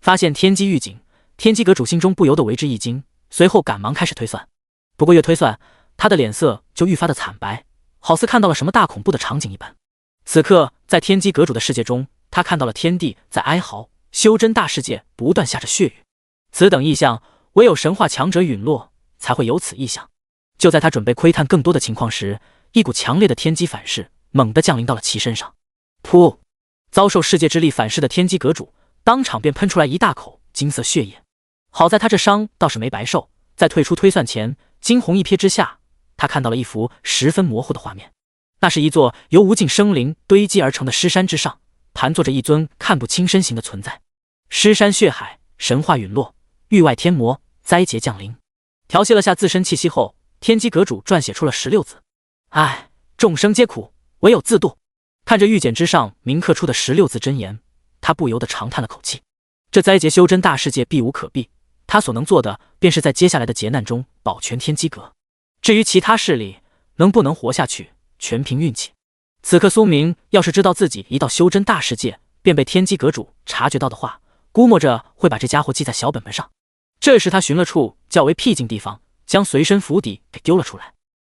发现天机预警，天机阁主心中不由得为之一惊，随后赶忙开始推算。不过越推算，他的脸色就愈发的惨白，好似看到了什么大恐怖的场景一般。此刻，在天机阁主的世界中，他看到了天地在哀嚎，修真大世界不断下着血雨。此等异象，唯有神话强者陨落才会有此异象。就在他准备窥探更多的情况时，一股强烈的天机反噬猛地降临到了其身上。噗！遭受世界之力反噬的天机阁主当场便喷出来一大口金色血液。好在他这伤倒是没白受，在退出推算前，惊鸿一瞥之下，他看到了一幅十分模糊的画面。那是一座由无尽生灵堆积而成的尸山之上，盘坐着一尊看不清身形的存在。尸山血海，神话陨落，域外天魔，灾劫降临。调息了下自身气息后，天机阁主撰写出了16字：唉，众生皆苦，唯有自渡。看着玉简之上铭刻出的16字真言，他不由得长叹了口气。这灾劫修真大世界避无可避，他所能做的便是在接下来的劫难中保全天机阁。至于其他势力能不能活下去，全凭运气。此刻苏明要是知道自己一到修真大世界便被天机阁主察觉到的话，估摸着会把这家伙记在小本本上。这时他寻了处较为僻静地方，将随身符底给丢了出来。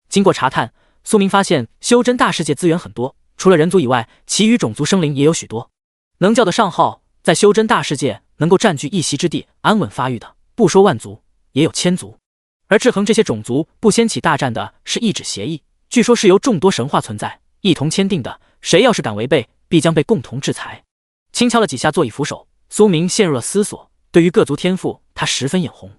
经过查探，苏明发现修真大世界资源很多，除了人族以外，其余种族生灵也有许多。能叫得上号在修真大世界能够占据一席之地安稳发育的，不说万族，也有千族。而制衡这些种族不掀起大战的是一纸协议，据说是由众多神话存在一同签订的，谁要是敢违背，必将被共同制裁。轻敲了几下座椅扶手，苏明陷入了思索。对于各族天赋，他十分眼红。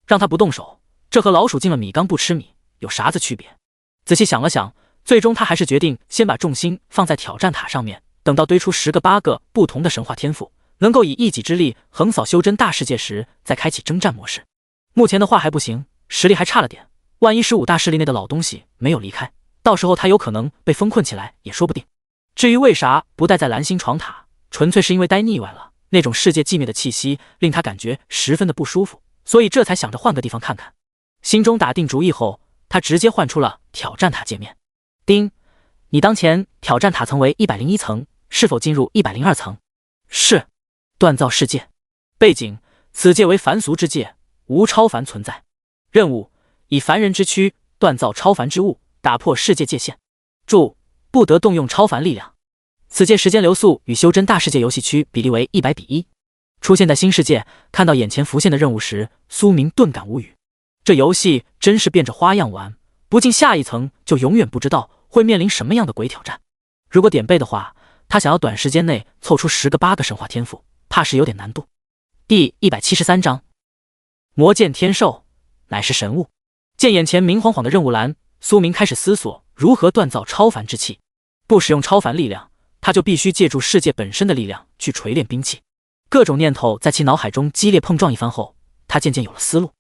让他不动手，这和老鼠进了米缸不吃米有啥子区别？仔细想了想，最终他还是决定先把重心放在挑战塔上面，等到堆出10个8个不同的神话天赋，能够以一己之力横扫修真大世界时，再开启征战模式。目前的话还不行，实力还差了点，万一15大势力内的老东西没有离开，到时候他有可能被封困起来也说不定。至于为啥不待在蓝星闯塔，纯粹是因为待腻歪了，那种世界寂灭的气息令他感觉十分的不舒服，所以这才想着换个地方看看。心中打定主意后，他直接换出了挑战塔界面。丁，你当前挑战塔层为101层，是否进入102层？是。锻造世界。背景，此界为凡俗之界，无超凡存在。任务，以凡人之躯锻造超凡之物，打破世界界限。注：不得动用超凡力量。此界时间流速与修真大世界游戏区比例为100比1。出现在新世界，看到眼前浮现的任务时，苏明顿感无语。这游戏真是变着花样玩，不进下一层就永远不知道会面临什么样的鬼挑战。如果点背的话，他想要短时间内凑出10个8个神话天赋，怕是有点难度。第173章，魔剑天兽乃是神物。见眼前明晃晃的任务栏，苏明开始思索如何锻造超凡之气。不使用超凡力量，他就必须借助世界本身的力量去锤炼兵器。各种念头在其脑海中激烈碰撞一番后，他渐渐有了思路。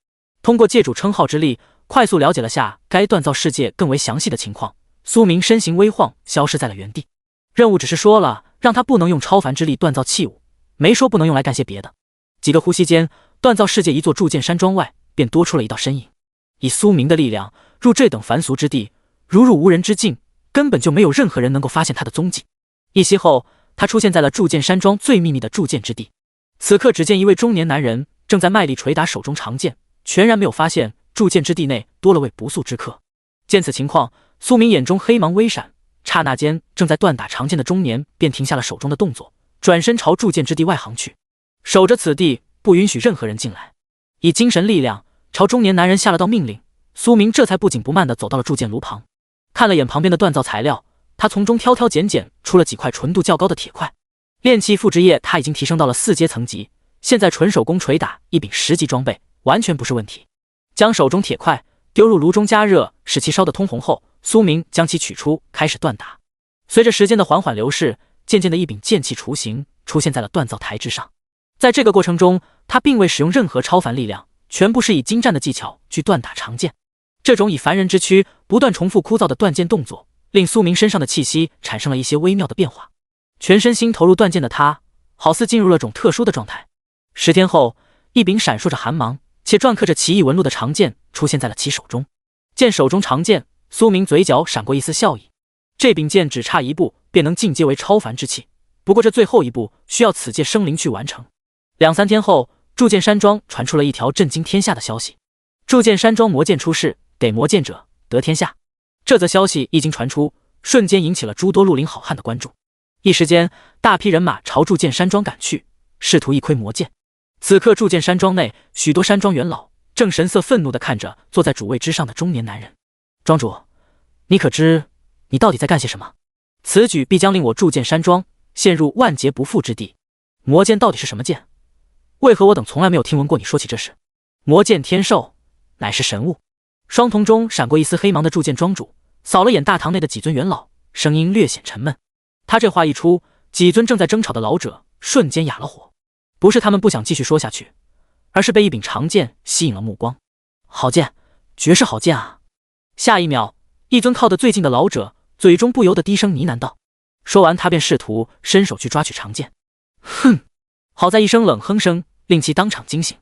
通过借主称号之力，快速了解了下该锻造世界更为详细的情况，苏明身形微晃，消失在了原地。任务只是说了让他不能用超凡之力锻造器物，没说不能用来干些别的。几个呼吸间，锻造世界一座铸剑山庄外便多出了一道身影。以苏明的力量入这等凡俗之地，如入无人之境，根本就没有任何人能够发现他的踪迹。一息后，他出现在了铸剑山庄最秘密的铸剑之地。此刻只见一位中年男人正在卖力捶打手中长剑，全然没有发现铸剑之地内多了位不速之客。见此情况，苏明眼中黑芒微闪，刹那间正在锻打长剑的中年便停下了手中的动作，转身朝铸剑之地外行去。守着此地，不允许任何人进来。以精神力量朝中年男人下了道命令，苏明这才不紧不慢地走到了铸剑炉旁，看了眼旁边的锻造材料，他从中挑挑拣拣出了几块纯度较高的铁块。炼器复制液他已经提升到了4阶层级，现在纯手工捶打一柄10级装备完全不是问题。将手中铁块丢入炉中加热，使其烧得通红后，苏明将其取出，开始锻打。随着时间的缓缓流逝，渐渐的一柄剑气雏形出现在了锻造台之上。在这个过程中，他并未使用任何超凡力量，全部是以精湛的技巧去锻打长剑。这种以凡人之躯不断重复枯燥的锻剑动作，令苏明身上的气息产生了一些微妙的变化。全身心投入锻剑的他，好似进入了种特殊的状态。10天后，一柄闪烁着寒芒且篆刻着奇异纹路的长剑出现在了其手中。见手中长剑，苏明嘴角闪过一丝笑意。这柄剑只差一步便能进阶为超凡之气，不过这最后一步需要此界生灵去完成。2、3天后，铸剑山庄传出了一条震惊天下的消息：铸剑山庄魔剑出世，给魔剑者得天下。这则消息一经传出，瞬间引起了诸多绿林好汉的关注。一时间，大批人马朝铸剑山庄赶去，试图一窥魔剑。此刻，铸剑山庄内许多山庄元老正神色愤怒地看着坐在主位之上的中年男人。庄主，你可知你到底在干些什么？此举必将令我铸剑山庄陷入万劫不复之地。魔剑到底是什么剑？为何我等从来没有听闻过你说起这事？魔剑天授，乃是神物。双瞳中闪过一丝黑芒的铸剑庄主扫了眼大堂内的几尊元老，声音略显沉闷。他这话一出，几尊正在争吵的老者瞬间哑了火。不是他们不想继续说下去，而是被一柄长剑吸引了目光。好剑，绝世好剑啊！下一秒，一尊靠得最近的老者嘴中不由得低声呢喃道。说完，他便试图伸手去抓取长剑。哼！好在一声冷哼声令其当场惊醒。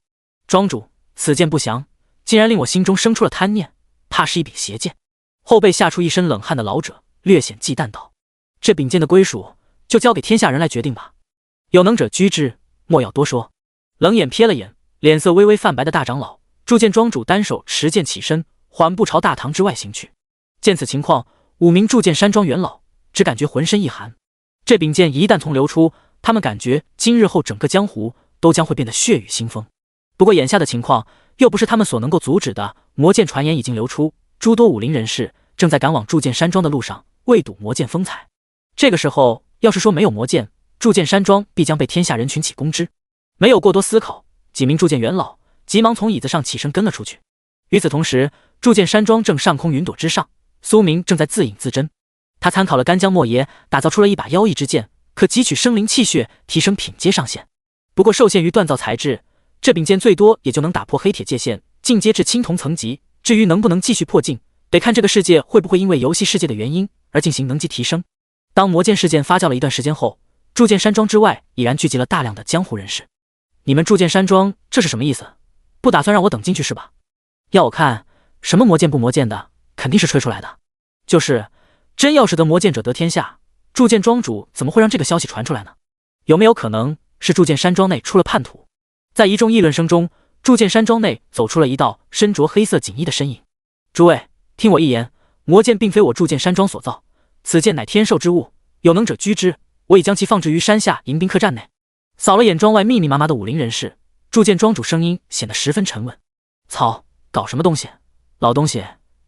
庄主，此剑不祥，竟然令我心中生出了贪念，怕是一柄邪剑。后背吓出一身冷汗的老者略显忌惮道：这柄剑的归属就交给天下人来决定吧，有能者居之，莫要多说。冷眼瞥了眼脸色微微泛白的大长老，铸剑庄主单手持剑起身，缓步朝大堂之外行去。见此情况，5名铸剑山庄元老只感觉浑身一寒。这柄剑一旦从流出，他们感觉今日后整个江湖都将会变得血雨腥风。不过眼下的情况又不是他们所能够阻止的，魔剑传言已经流出，诸多武林人士正在赶往铸剑山庄的路上，为睹魔剑风采。这个时候要是说没有魔剑，铸剑山庄必将被天下人群起攻之。没有过多思考，几名铸剑元老急忙从椅子上起身跟了出去。与此同时，铸剑山庄正上空云朵之上，苏明正在自饮自斟。他参考了干将莫邪打造出了一把妖异之剑，可汲取生灵气血，提升品阶上限。不过受限于锻造材质，这柄剑最多也就能打破黑铁界限，进阶至青铜层级。至于能不能继续破境，得看这个世界会不会因为游戏世界的原因而进行能级提升。当魔剑事件发酵了一段时间后，铸剑山庄之外已然聚集了大量的江湖人士。你们铸剑山庄这是什么意思？不打算让我等进去是吧？要我看，什么魔剑不魔剑的，肯定是吹出来的。就是，真要是得魔剑者得天下，铸剑庄主怎么会让这个消息传出来呢？有没有可能是铸剑山庄内出了叛徒？在一众议论声中，铸剑山庄内走出了一道身着黑色锦衣的身影。诸位，听我一言，魔剑并非我铸剑山庄所造，此剑乃天授之物，有能者居之，我已将其放置于山下迎宾客栈内。扫了眼庄外密密麻麻的武林人士，铸剑庄主声音显得十分沉稳。操，搞什么东西？老东西，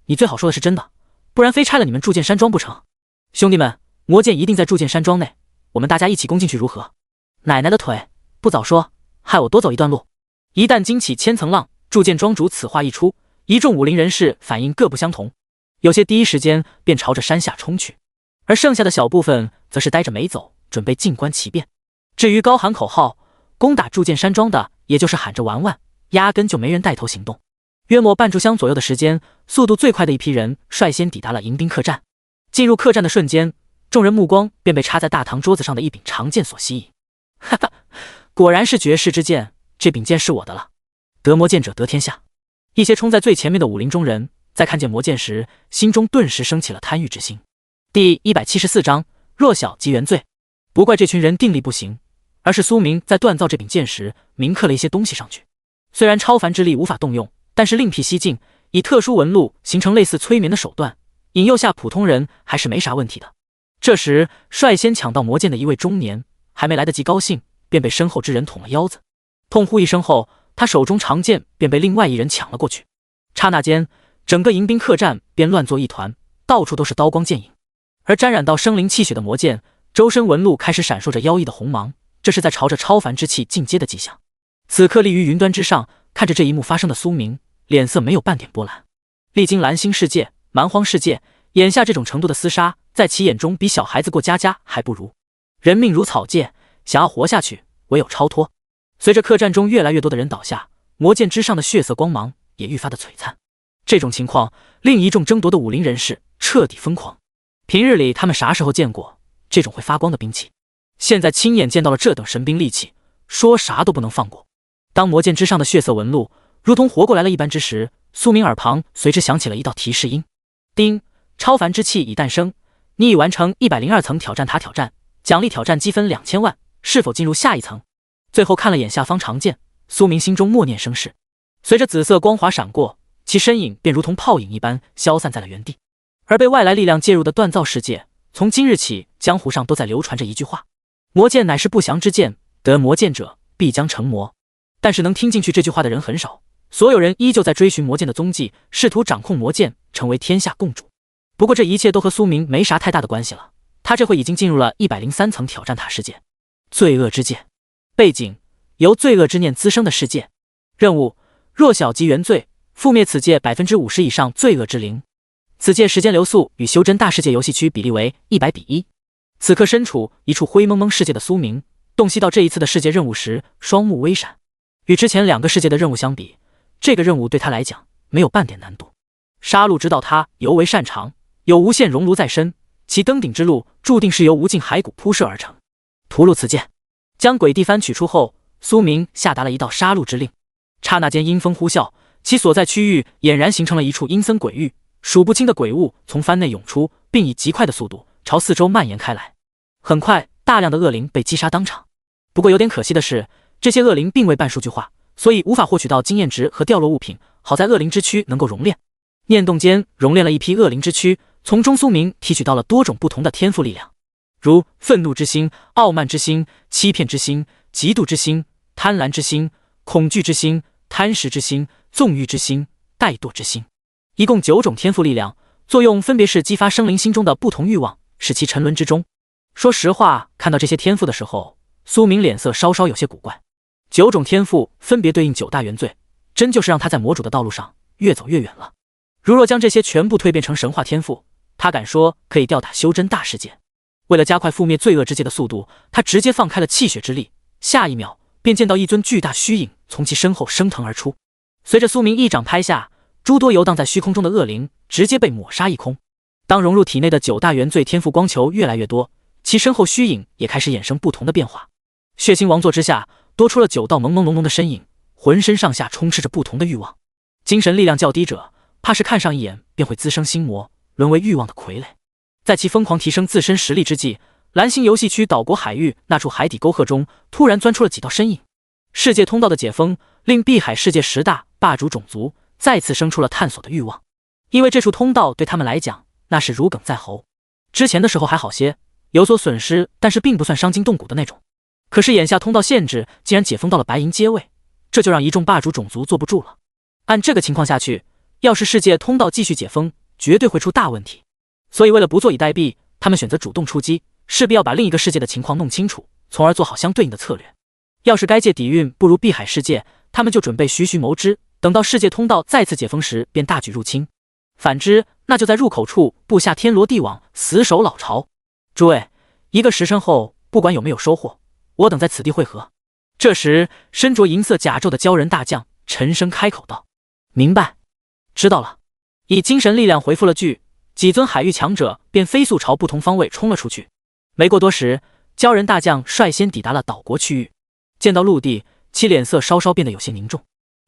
你最好说的是真的，不然非拆了你们铸剑山庄不成。兄弟们，魔剑一定在铸剑山庄内，我们大家一起攻进去如何？奶奶的腿，不早说，害我多走一段路。一旦惊起千层浪，铸剑庄主此话一出，一众武林人士反应各不相同，有些第一时间便朝着山下冲去，而剩下的小部分则是呆着没走，准备静观其变。至于高喊口号攻打铸剑山庄的，也就是喊着玩玩，压根就没人带头行动。约莫半炷香左右的时间，速度最快的一批人率先抵达了迎宾客栈。进入客栈的瞬间，众人目光便被插在大堂桌子上的一柄长剑所吸引。哈哈，果然是绝世之剑，这柄剑是我的了。得魔剑者得天下。一些冲在最前面的武林中人在看见魔剑时，心中顿时升起了贪欲之心。第174章，弱小即原罪。不怪这群人定力不行，而是苏明在锻造这柄剑时铭刻了一些东西上去。虽然超凡之力无法动用，但是另辟蹊径，以特殊纹路形成类似催眠的手段，引诱下普通人还是没啥问题的。这时率先抢到魔剑的一位中年还没来得及高兴，便被身后之人捅了腰子。痛呼一声后，他手中长剑便被另外一人抢了过去。刹那间，整个迎宾客栈便乱作一团，到处都是刀光剑影。而沾染到生灵气血的魔剑周身纹路开始闪烁着妖异的红芒，这是在朝着超凡之气进阶的迹象。此刻立于云端之上，看着这一幕发生的苏明，脸色没有半点波澜。历经蓝星世界、蛮荒世界，眼下这种程度的厮杀，在其眼中比小孩子过家家还不如。人命如草芥，想要活下去，唯有超脱。随着客栈中越来越多的人倒下，魔剑之上的血色光芒也愈发的璀璨。这种情况令一众争夺的武林人士彻底疯狂。平日里他们啥时候见过这种会发光的兵器？现在亲眼见到了这等神兵利器，说啥都不能放过。当魔剑之上的血色纹路如同活过来了一般之时，苏明耳旁随之响起了一道提示音：叮，超凡之气已诞生，你已完成102层挑战塔挑战，奖励挑战积分2000万，是否进入下一层？最后看了眼下方长剑，苏明心中默念生誓。随着紫色光华闪过，其身影便如同泡影一般消散在了原地。而被外来力量介入的锻造世界，从今日起江湖上都在流传着一句话：魔剑乃是不祥之剑，得魔剑者必将成魔。但是能听进去这句话的人很少，所有人依旧在追寻魔剑的踪迹，试图掌控魔剑，成为天下共主。不过这一切都和苏明没啥太大的关系了，他这回已经进入了103层挑战塔世界。罪恶之界，背景由罪恶之念滋生的世界。任务：弱小及原罪，覆灭此界50%以上罪恶之灵。此界时间流速与修真大世界游戏区比例为100:1。此刻身处一处灰蒙蒙世界的苏明，洞悉到这一次的世界任务时，双目微闪。与之前2个世界的任务相比，这个任务对他来讲没有半点难度。杀戮之道他尤为擅长，有无限熔炉在身，其登顶之路注定是由无尽骸骨铺设而成。屠戮此剑，将鬼地幡取出后，苏明下达了一道杀戮之令。刹那间阴风呼啸，其所在区域俨然形成了一处阴森鬼域，数不清的鬼物从幡内涌出，并以极快的速度朝四周蔓延开来。很快，大量的恶灵被击杀当场。不过有点可惜的是，这些恶灵并未半数据化，所以无法获取到经验值和掉落物品。好在恶灵之躯能够熔炼，念动间熔炼了一批恶灵之躯，从中苏明提取到了多种不同的天赋力量，如愤怒之心、傲慢之心、欺骗之心、嫉妒之心、贪婪之心、恐惧之心、贪食之心、纵欲之心、怠惰之心，一共9种天赋力量，作用分别是激发生灵心中的不同欲望，使其沉沦之中。说实话，看到这些天赋的时候，苏明脸色稍稍有些古怪。9种天赋分别对应9大原罪，真就是让他在魔主的道路上越走越远了。如若将这些全部蜕变成神话天赋，他敢说可以吊打修真大世界。为了加快覆灭罪恶之界的速度，他直接放开了气血之力，下一秒便见到一尊巨大虚影从其身后升腾而出。随着苏明一掌拍下，诸多游荡在虚空中的恶灵直接被抹杀一空。当融入体内的9大原罪天赋光球越来越多，其身后虚影也开始衍生不同的变化。血腥王座之下多出了9道朦朦胧胧的身影，浑身上下充斥着不同的欲望。精神力量较低者，怕是看上一眼便会滋生心魔，沦为欲望的傀儡。在其疯狂提升自身实力之际，蓝星游戏区岛国海域那处海底沟壑中突然钻出了几道身影。世界通道的解封令碧海世界10大霸主种族再次生出了探索的欲望，因为这处通道对他们来讲那是如鲠在喉。之前的时候还好些，有所损失，但是并不算伤筋动骨的那种。可是眼下通道限制竟然解封到了白银阶位，这就让一众霸主种族坐不住了。按这个情况下去，要是世界通道继续解封，绝对会出大问题。所以为了不坐以待毙，他们选择主动出击，势必要把另一个世界的情况弄清楚，从而做好相对应的策略。要是该界底蕴不如碧海世界，他们就准备徐徐谋之，等到世界通道再次解封时便大举入侵。反之，那就在入口处布下天罗地网，死守老巢。诸位，1个时辰后，不管有没有收获，我等在此地会合。这时，身着银色甲胄的鲛人大将沉声开口道：“明白，知道了。”以精神力量回复了句，几尊海域强者便飞速朝不同方位冲了出去。没过多时，鲛人大将率先抵达了岛国区域。见到陆地，其脸色稍稍变得有些凝重。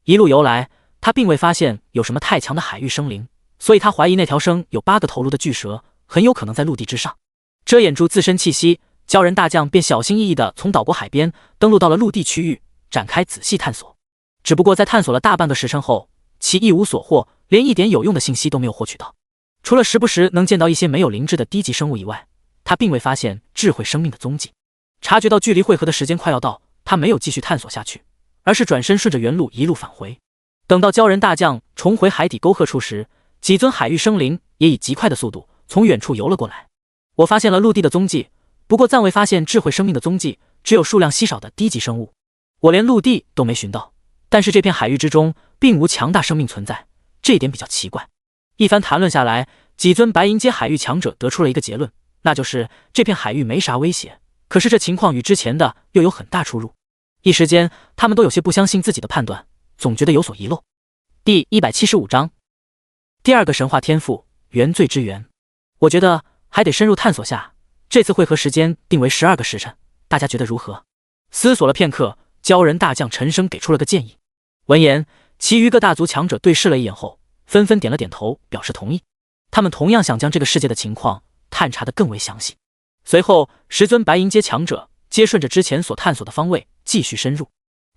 一路游来，他并未发现有什么太强的海域生灵，所以他怀疑那条生有8个头颅的巨蛇很有可能在陆地之上。遮掩住自身气息，鲛人大将便小心翼翼地从岛国海边登陆到了陆地区域，展开仔细探索。只不过在探索了大半个时辰后，其一无所获，连一点有用的信息都没有获取到。除了时不时能见到一些没有灵智的低级生物以外，他并未发现智慧生命的踪迹。察觉到距离汇合的时间快要到，他没有继续探索下去，而是转身顺着原路一路返回。等到鲛人大将重回海底沟壑处时，几尊海域生灵也以极快的速度从远处游了过来。我发现了陆地的踪迹，不过暂未发现智慧生命的踪迹，只有数量稀少的低级生物。我连陆地都没寻到，但是这片海域之中并无强大生命存在，这一点比较奇怪。一番谈论下来，几尊白银阶海域强者得出了一个结论，那就是这片海域没啥威胁。可是这情况与之前的又有很大出入。一时间，他们都有些不相信自己的判断，总觉得有所遗漏。第175章，第2个神话天赋原罪之源。我觉得还得深入探索下，这次会合时间定为12个时辰，大家觉得如何？思索了片刻，鲛人大将陈升给出了个建议。闻言，其余各大族强者对视了一眼后，纷纷点了点头，表示同意。他们同样想将这个世界的情况探查得更为详细。随后，10尊白银阶强者皆顺着之前所探索的方位继续深入。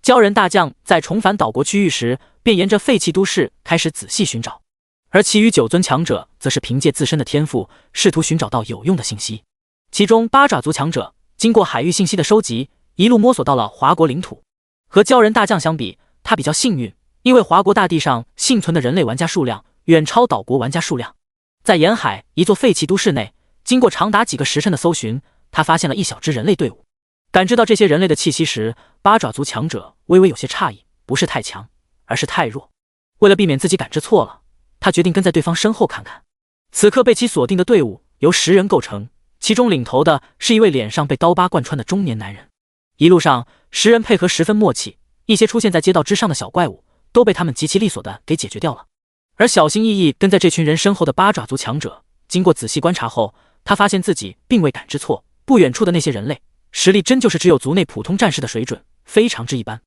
鲛人大将在重返岛国区域时，便沿着废弃都市开始仔细寻找，而其余9尊强者则是凭借自身的天赋，试图寻找到有用的信息。其中八爪族强者经过海域信息的收集，一路摸索到了华国领土。和鲛人大将相比，他比较幸运，因为华国大地上幸存的人类玩家数量远超岛国玩家数量。在沿海一座废弃都市内，经过长达几个时辰的搜寻，他发现了一小支人类队伍。感知到这些人类的气息时，八爪族强者微微有些诧异，不是太强，而是太弱。为了避免自己感知错了，他决定跟在对方身后看看。此刻被其锁定的队伍由10人构成，其中领头的是一位脸上被刀疤贯穿的中年男人。一路上10人配合十分默契，一些出现在街道之上的小怪物都被他们极其利索的给解决掉了。而小心翼翼跟在这群人身后的八爪族强者，经过仔细观察后，他发现自己并未感知错，不远处的那些人类实力真就是只有族内普通战士的水准，非常之一般。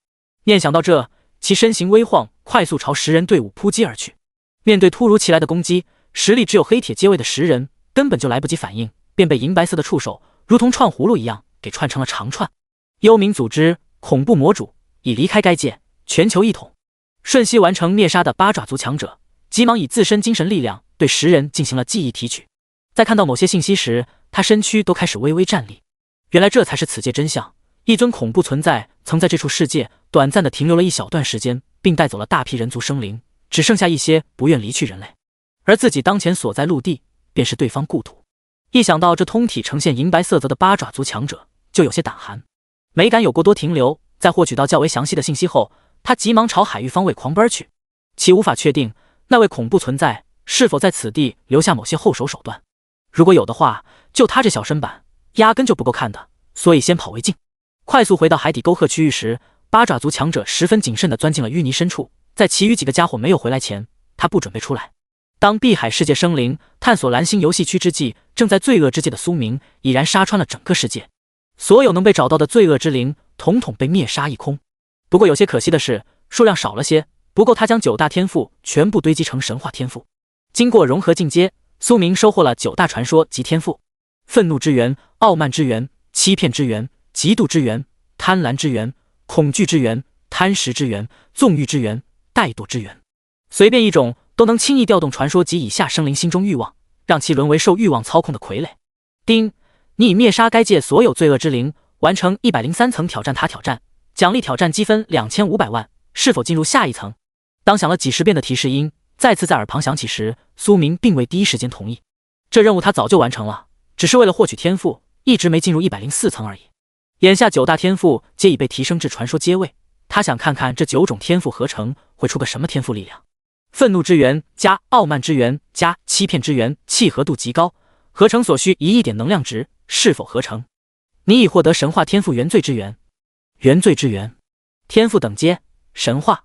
念想到这，其身形微晃，快速朝10人队伍扑击而去。面对突如其来的攻击，实力只有黑铁阶位的10人根本就来不及反应，便被银白色的触手如同串葫芦一样给串成了长串。幽冥组织恐怖魔主已离开该界，全球一统。瞬息完成灭杀的八爪族强者急忙以自身精神力量对10人进行了记忆提取。在看到某些信息时，他身躯都开始微微战栗。原来这才是此界真相，一尊恐怖存在曾在这处世界短暂的停留了一小段时间，并带走了大批人族生灵，只剩下一些不愿离去人类。而自己当前所在陆地便是对方故土。一想到这通体呈现银白色泽的八爪族强者，就有些胆寒，没敢有过多停留。在获取到较为详细的信息后，他急忙朝海域方位狂奔去。其无法确定那位恐怖存在是否在此地留下某些后手手段，如果有的话，就他这小身板压根就不够看的，所以先跑为敬。快速回到海底沟壑区域时，八爪族强者十分谨慎地钻进了淤泥深处。在其余几个家伙没有回来前，他不准备出来。当碧海世界生灵探索蓝星游戏区之际，正在罪恶之界的苏明已然杀穿了整个世界，所有能被找到的罪恶之灵统统被灭杀一空。不过有些可惜的是，数量少了些，不够他将9大天赋全部堆积成神话天赋。经过融合进阶，苏明收获了9大传说及天赋：愤怒之源、傲慢之源、欺骗之源、嫉妒之源、贪婪之源、恐惧之源、贪食之源、纵欲之源、怠惰之源。随便一种都能轻易调动传说及以下生灵心中欲望，让其沦为受欲望操控的傀儡。丁，你已灭杀该界所有罪恶之灵，完成103层挑战塔挑战，奖励挑战积分2500万，是否进入下一层？当响了几十遍的提示音再次在耳旁响起时，苏明并未第一时间同意。这任务他早就完成了，只是为了获取天赋，一直没进入104层而已。眼下9大天赋皆已被提升至传说阶位，他想看看这9种天赋合成会出个什么天赋力量。愤怒之源加傲慢之源加欺骗之源契合度极高，合成所需1亿点能量值，是否合成？你已获得神话天赋原罪之源。原罪之源天赋等阶神话，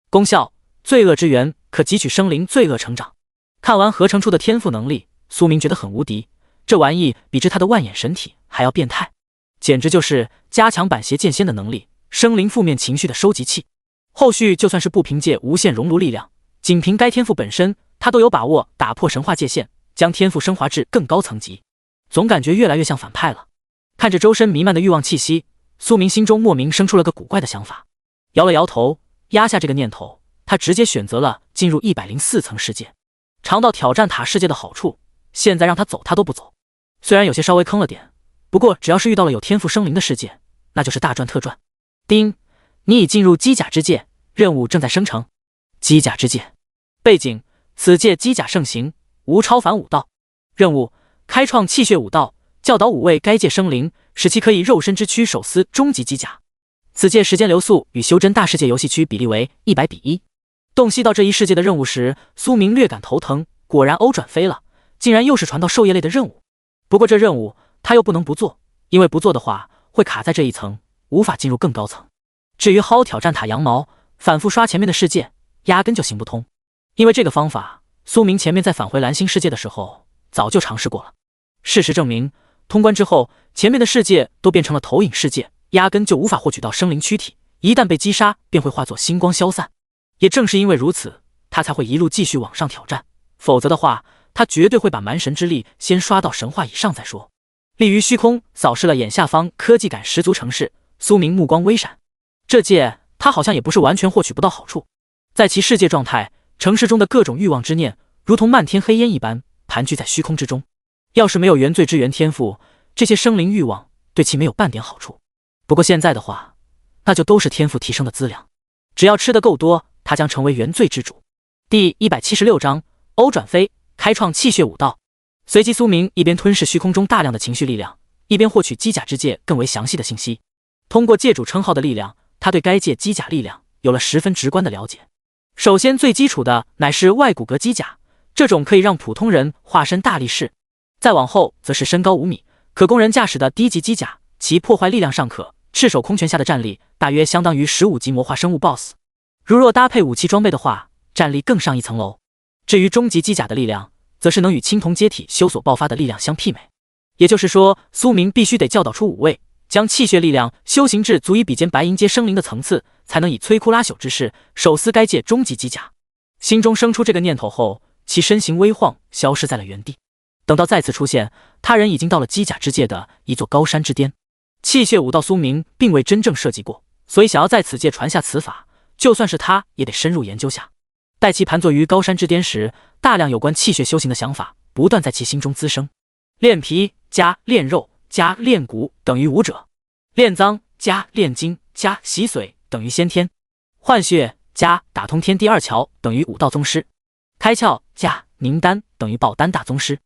功效罪恶之源，可汲取生灵罪恶成长。看完合成出的天赋能力，苏明觉得很无敌，这玩意比之他的万眼神体还要变态，简直就是加强版邪剑仙的能力，生灵负面情绪的收集器。后续就算是不凭借无限熔炉力量，仅凭该天赋本身，他都有把握打破神话界限，将天赋升华至更高层级。总感觉越来越像反派了。看着周身弥漫的欲望气息，苏明心中莫名生出了个古怪的想法，摇了摇头，压下这个念头，他直接选择了进入104层世界。尝到挑战塔世界的好处，现在让他走他都不走。虽然有些稍微坑了点，不过只要是遇到了有天赋生灵的世界，那就是大赚特赚。丁，你已进入机甲之界，任务正在生成。机甲之界背景：此界机甲盛行，无超凡武道。任务：开创气血武道，教导5位该界生灵，使其可以肉身之躯手撕终极机甲。此界时间流速与修真大世界游戏区比例为100比1。洞悉到这一世界的任务时，苏明略感头疼，果然欧转飞了，竟然又是传到授业类的任务。不过这任务他又不能不做，因为不做的话会卡在这一层，无法进入更高层。至于薅挑战塔羊毛，反复刷前面的世界，压根就行不通。因为这个方法，苏明前面在返回蓝星世界的时候早就尝试过了。事实证明，通关之后，前面的世界都变成了投影世界，压根就无法获取到生灵躯体，一旦被击杀，便会化作星光消散。也正是因为如此，他才会一路继续往上挑战，否则的话，他绝对会把蛮神之力先刷到神话以上再说。立于虚空扫视了眼下方科技感十足城市，苏明目光微闪。这届他好像也不是完全获取不到好处，在其世界状态，城市中的各种欲望之念，如同漫天黑烟一般盘踞在虚空之中。要是没有原罪之源天赋，这些生灵欲望对其没有半点好处。不过现在的话，那就都是天赋提升的资粮，只要吃得够多，他将成为原罪之主。第176章欧转飞，开创气血武道。随即苏明一边吞噬虚空中大量的情绪力量，一边获取机甲之界更为详细的信息。通过界主称号的力量，他对该界机甲力量有了十分直观的了解。首先最基础的乃是外骨骼机甲，这种可以让普通人化身大力士。再往后则是身高5米，可供人驾驶的低级机甲，其破坏力量尚可，赤手空拳下的战力大约相当于15级魔化生物 BOSS。如若搭配武器装备的话，战力更上一层楼。至于终极机甲的力量，则是能与青铜阶体修所爆发的力量相媲美。也就是说，苏明必须得教导出5位，将气血力量修行至足以比肩白银阶生灵的层次，才能以摧枯拉朽之势手撕该界终极机甲。心中生出这个念头后，其身形微晃，消失在了原地。等到再次出现，他人已经到了机甲之界的一座高山之巅。气血武道苏明并未真正设计过，所以想要在此界传下此法，就算是他也得深入研究下。待其盘坐于高山之巅时，大量有关气血修行的想法不断在其心中滋生。炼皮加炼肉加炼骨等于武者，炼脏加炼精加洗髓等于先天，换血加打通天地二桥等于武道宗师，开窍加凝丹等于爆丹大宗师。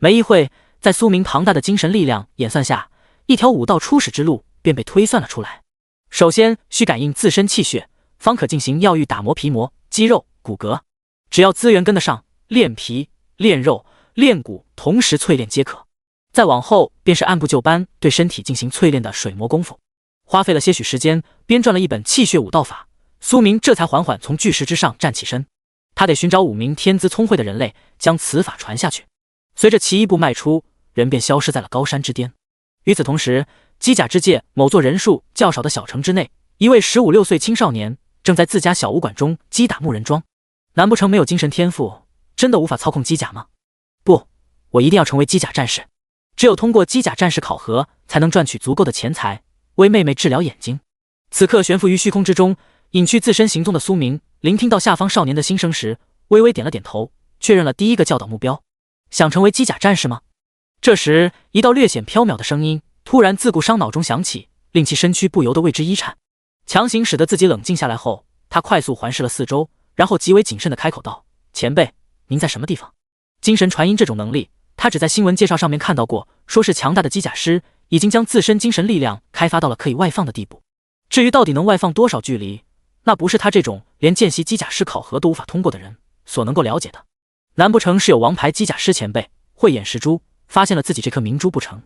没一会，在苏明庞大的精神力量演算下，一条武道初始之路便被推算了出来。首先需感应自身气血，方可进行药浴打磨皮膜、肌肉、骨骼。只要资源跟得上，炼皮、炼肉、炼骨同时淬炼皆可。再往后便是按部就班对身体进行淬炼的水磨功夫。花费了些许时间，编撰了一本气血武道法，苏明这才缓缓从巨石之上站起身。他得寻找5名天资聪慧的人类，将此法传下去。随着其一步迈出，人便消失在了高山之巅。与此同时，机甲之界某座人数较少的小城之内，一位15、16岁青少年正在自家小武馆中击打木人桩。难不成没有精神天赋，真的无法操控机甲吗？不，我一定要成为机甲战士。只有通过机甲战士考核，才能赚取足够的钱财，为妹妹治疗眼睛。此刻悬浮于虚空之中，隐去自身行踪的苏明，聆听到下方少年的心声时，微微点了点头，确认了第一个教导目标。想成为机甲战士吗？这时，一道略显飘渺的声音突然自顾伤脑中响起，令其身躯不由得为之一颤。强行使得自己冷静下来后，他快速环视了四周，然后极为谨慎地开口道：“前辈，您在什么地方？”精神传音这种能力，他只在新闻介绍上面看到过，说是强大的机甲师已经将自身精神力量开发到了可以外放的地步。至于到底能外放多少距离，那不是他这种连见习机甲师考核都无法通过的人所能够了解的。难不成是有王牌机甲师前辈慧眼识珠，发现了自己这颗明珠不成？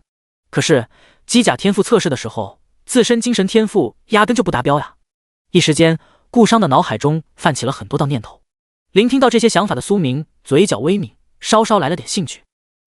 可是机甲天赋测试的时候，自身精神天赋压根就不达标呀！一时间，顾商的脑海中泛起了很多道念头。聆听到这些想法的苏明，嘴角微抿，稍稍来了点兴趣，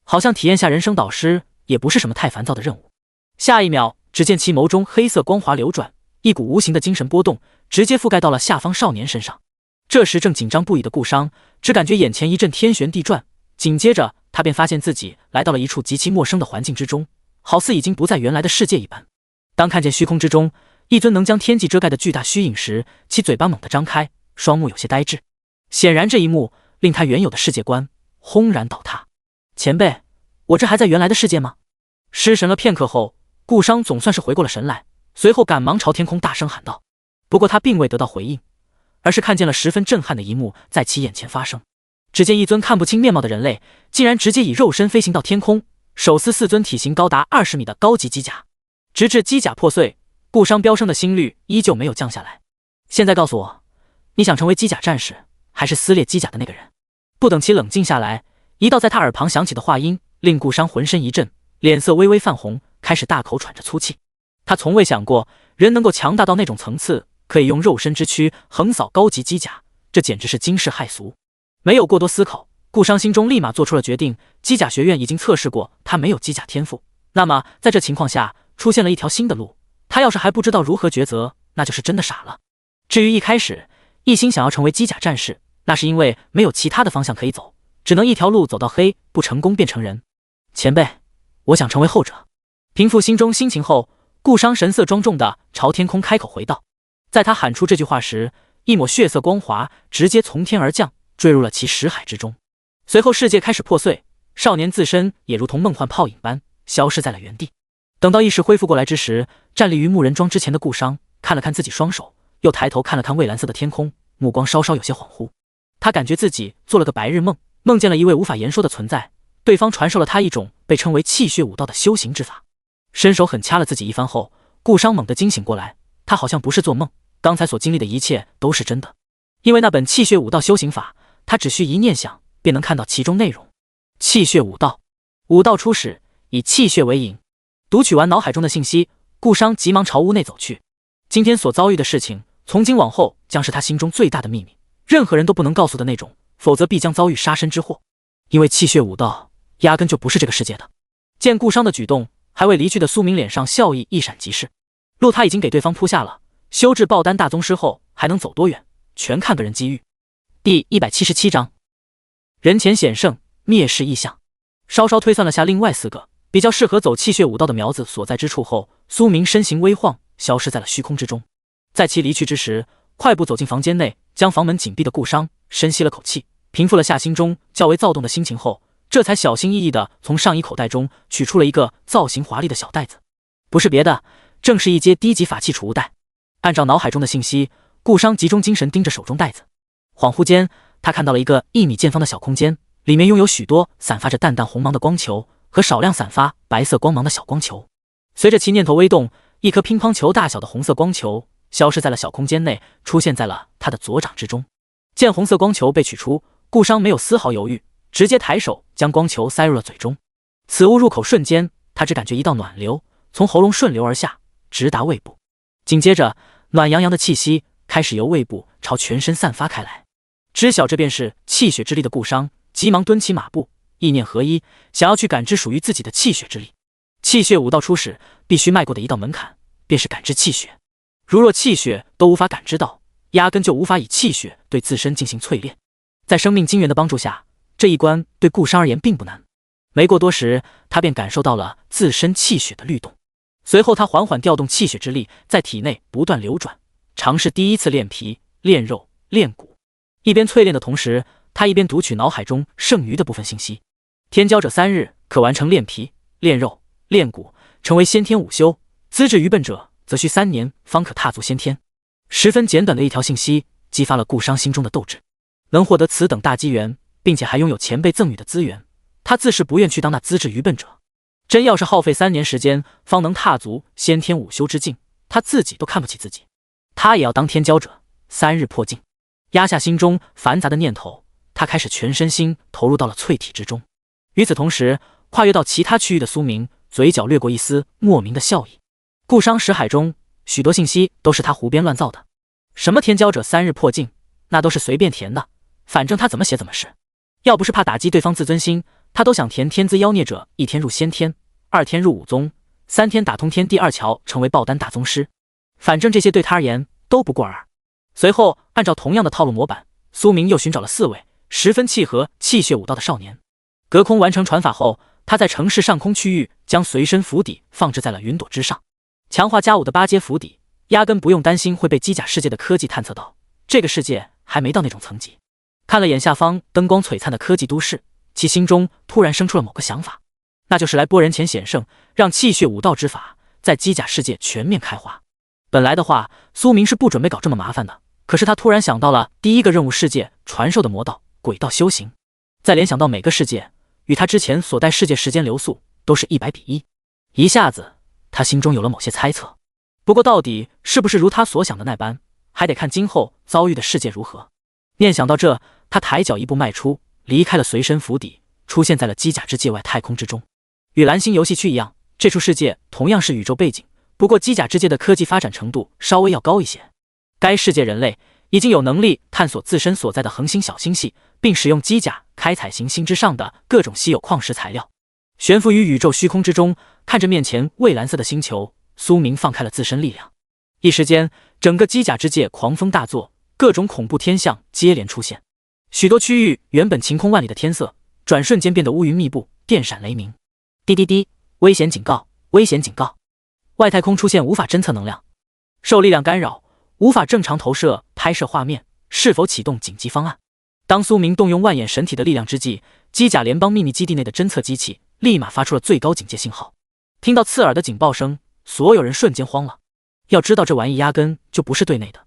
好像体验下人生导师也不是什么太烦躁的任务。下一秒，只见其眸中黑色光华流转，一股无形的精神波动直接覆盖到了下方少年身上。这时正紧张不已的顾商，只感觉眼前一阵天旋地转，紧接着他便发现自己来到了一处极其陌生的环境之中，好似已经不在原来的世界一般。当看见虚空之中一尊能将天际遮盖的巨大虚影时，其嘴巴猛地张开，双目有些呆滞。显然这一幕令他原有的世界观轰然倒塌。前辈，我这还在原来的世界吗？失神了片刻后，顾商总算是回过了神来，随后赶忙朝天空大声喊道。不过他并未得到回应，而是看见了十分震撼的一幕在其眼前发生。只见一尊看不清面貌的人类，竟然直接以肉身飞行到天空，手撕4尊体型高达20米的高级机甲，直至机甲破碎。顾商飙升的心率依旧没有降下来。现在告诉我，你想成为机甲战士，还是撕裂机甲的那个人？不等其冷静下来，一道在他耳旁响起的话音令顾商浑身一震，脸色微微泛红，开始大口喘着粗气。他从未想过人能够强大到那种层次，可以用肉身之躯横扫高级机甲，这简直是惊世骇俗。没有过多思考，顾商心中立马做出了决定。机甲学院已经测试过他没有机甲天赋，那么在这情况下出现了一条新的路，他要是还不知道如何抉择，那就是真的傻了。至于一开始一心想要成为机甲战士，那是因为没有其他的方向可以走，只能一条路走到黑，不成功便成仁。前辈，我想成为后者。平复心中心情后，顾商神色庄重地朝天空开口回道。在他喊出这句话时，一抹血色光华直接从天而降，坠入了其识海之中。随后世界开始破碎，少年自身也如同梦幻泡影般消失在了原地。等到意识恢复过来之时，站立于木人桩之前的顾商看了看自己双手，又抬头看了看蔚蓝色的天空，目光稍稍有些恍惚。他感觉自己做了个白日梦，梦见了一位无法言说的存在，对方传授了他一种被称为气血武道的修行之法。伸手狠掐了自己一番后，顾商猛地惊醒过来，他好像不是做梦，刚才所经历的一切都是真的。因为那本气血武道修行法，他只需一念想便能看到其中内容。气血武道，武道初始，以气血为引。读取完脑海中的信息，顾商急忙朝屋内走去。今天所遭遇的事情，从今往后将是他心中最大的秘密，任何人都不能告诉的那种，否则必将遭遇杀身之祸。因为气血武道压根就不是这个世界的。见顾商的举动，还未离去的苏明脸上笑意一闪即逝。路他已经给对方铺下了，修至爆丹大宗师后还能走多远，全看个人机遇。第177章，人前显圣，灭世异象。稍稍推算了下另外4个比较适合走气血武道的苗子所在之处后，苏明身形微晃，消失在了虚空之中。在其离去之时，快步走进房间内，将房门紧闭的顾商深吸了口气，平复了下心中较为躁动的心情后，这才小心翼翼地从上衣口袋中取出了一个造型华丽的小袋子，不是别的，正是一阶低级法器储物袋。按照脑海中的信息，顾商集中精神盯着手中袋子，恍惚间，他看到了一个1米见方的小空间，里面拥有许多散发着淡淡红芒的光球和少量散发白色光芒的小光球。随着其念头微动，一颗乒乓球大小的红色光球消失在了小空间内，出现在了他的左掌之中。见红色光球被取出，顾商没有丝毫犹豫，直接抬手将光球塞入了嘴中。此物入口瞬间，他只感觉一道暖流从喉咙顺流而下，直达胃部。紧接着，暖洋洋的气息开始由胃部朝全身散发开来。知晓这便是气血之力的顾商急忙蹲起马步，意念合一，想要去感知属于自己的气血之力。气血武道初始必须迈过的一道门槛，便是感知气血。如若气血都无法感知到，压根就无法以气血对自身进行淬炼。在生命精元的帮助下，这一关对顾商而言并不难。没过多时，他便感受到了自身气血的律动。随后他缓缓调动气血之力，在体内不断流转，尝试第一次练皮、练肉、练骨。一边淬炼的同时，他一边读取脑海中剩余的部分信息。天骄者3日可完成练皮、练肉、练骨，成为先天武修；资质愚笨者则需3年方可踏足先天。十分简短的一条信息，激发了顾商心中的斗志。能获得此等大机缘，并且还拥有前辈赠予的资源，他自是不愿去当那资质愚笨者。真要是耗费3年时间方能踏足先天武修之境，他自己都看不起自己。他也要当天骄者，3日破境。压下心中繁杂的念头，他开始全身心投入到了淬体之中。与此同时，跨越到其他区域的苏明嘴角掠过一丝莫名的笑意。顾商识海中许多信息都是他胡编乱造的，什么天骄者3日破境，那都是随便填的，反正他怎么写怎么是。要不是怕打击对方自尊心，他都想填天资妖孽者1天入先天，2天入武宗，3天打通天地2桥成为爆丹大宗师。反正这些对他而言都不过尔。随后按照同样的套路模板，苏明又寻找了4位十分契合气血武道的少年。隔空完成传法后，他在城市上空区域将随身符底放置在了云朵之上。强化加5的8阶符底，压根不用担心会被机甲世界的科技探测到，这个世界还没到那种层级。看了眼下方灯光璀璨的科技都市，其心中突然生出了某个想法，那就是来拨人前显圣，让气血武道之法在机甲世界全面开花。本来的话，苏明是不准备搞这么麻烦的，可是他突然想到了第一个任务世界传授的魔道鬼道修行，再联想到每个世界与他之前所带世界时间流速都是100比1，一下子他心中有了某些猜测。不过到底是不是如他所想的那般，还得看今后遭遇的世界如何。念想到这，他抬脚一步迈出，离开了随身府邸，出现在了机甲之界外太空之中。与蓝星游戏区一样，这处世界同样是宇宙背景，不过机甲之界的科技发展程度稍微要高一些。该世界人类已经有能力探索自身所在的恒星小星系，并使用机甲开采行星之上的各种稀有矿石材料。悬浮于宇宙虚空之中，看着面前蔚蓝色的星球，苏明放开了自身力量。一时间，整个机甲之界狂风大作，各种恐怖天象接连出现。许多区域原本晴空万里的天色，转瞬间变得乌云密布，电闪雷鸣。滴滴滴，危险警告！危险警告！外太空出现无法侦测能量，受力量干扰，无法正常投射拍摄画面，是否启动紧急方案？当苏明动用万眼神体的力量之际，机甲联邦秘密基地内的侦测机器立马发出了最高警戒信号。听到刺耳的警报声，所有人瞬间慌了。要知道这玩意压根就不是对内的，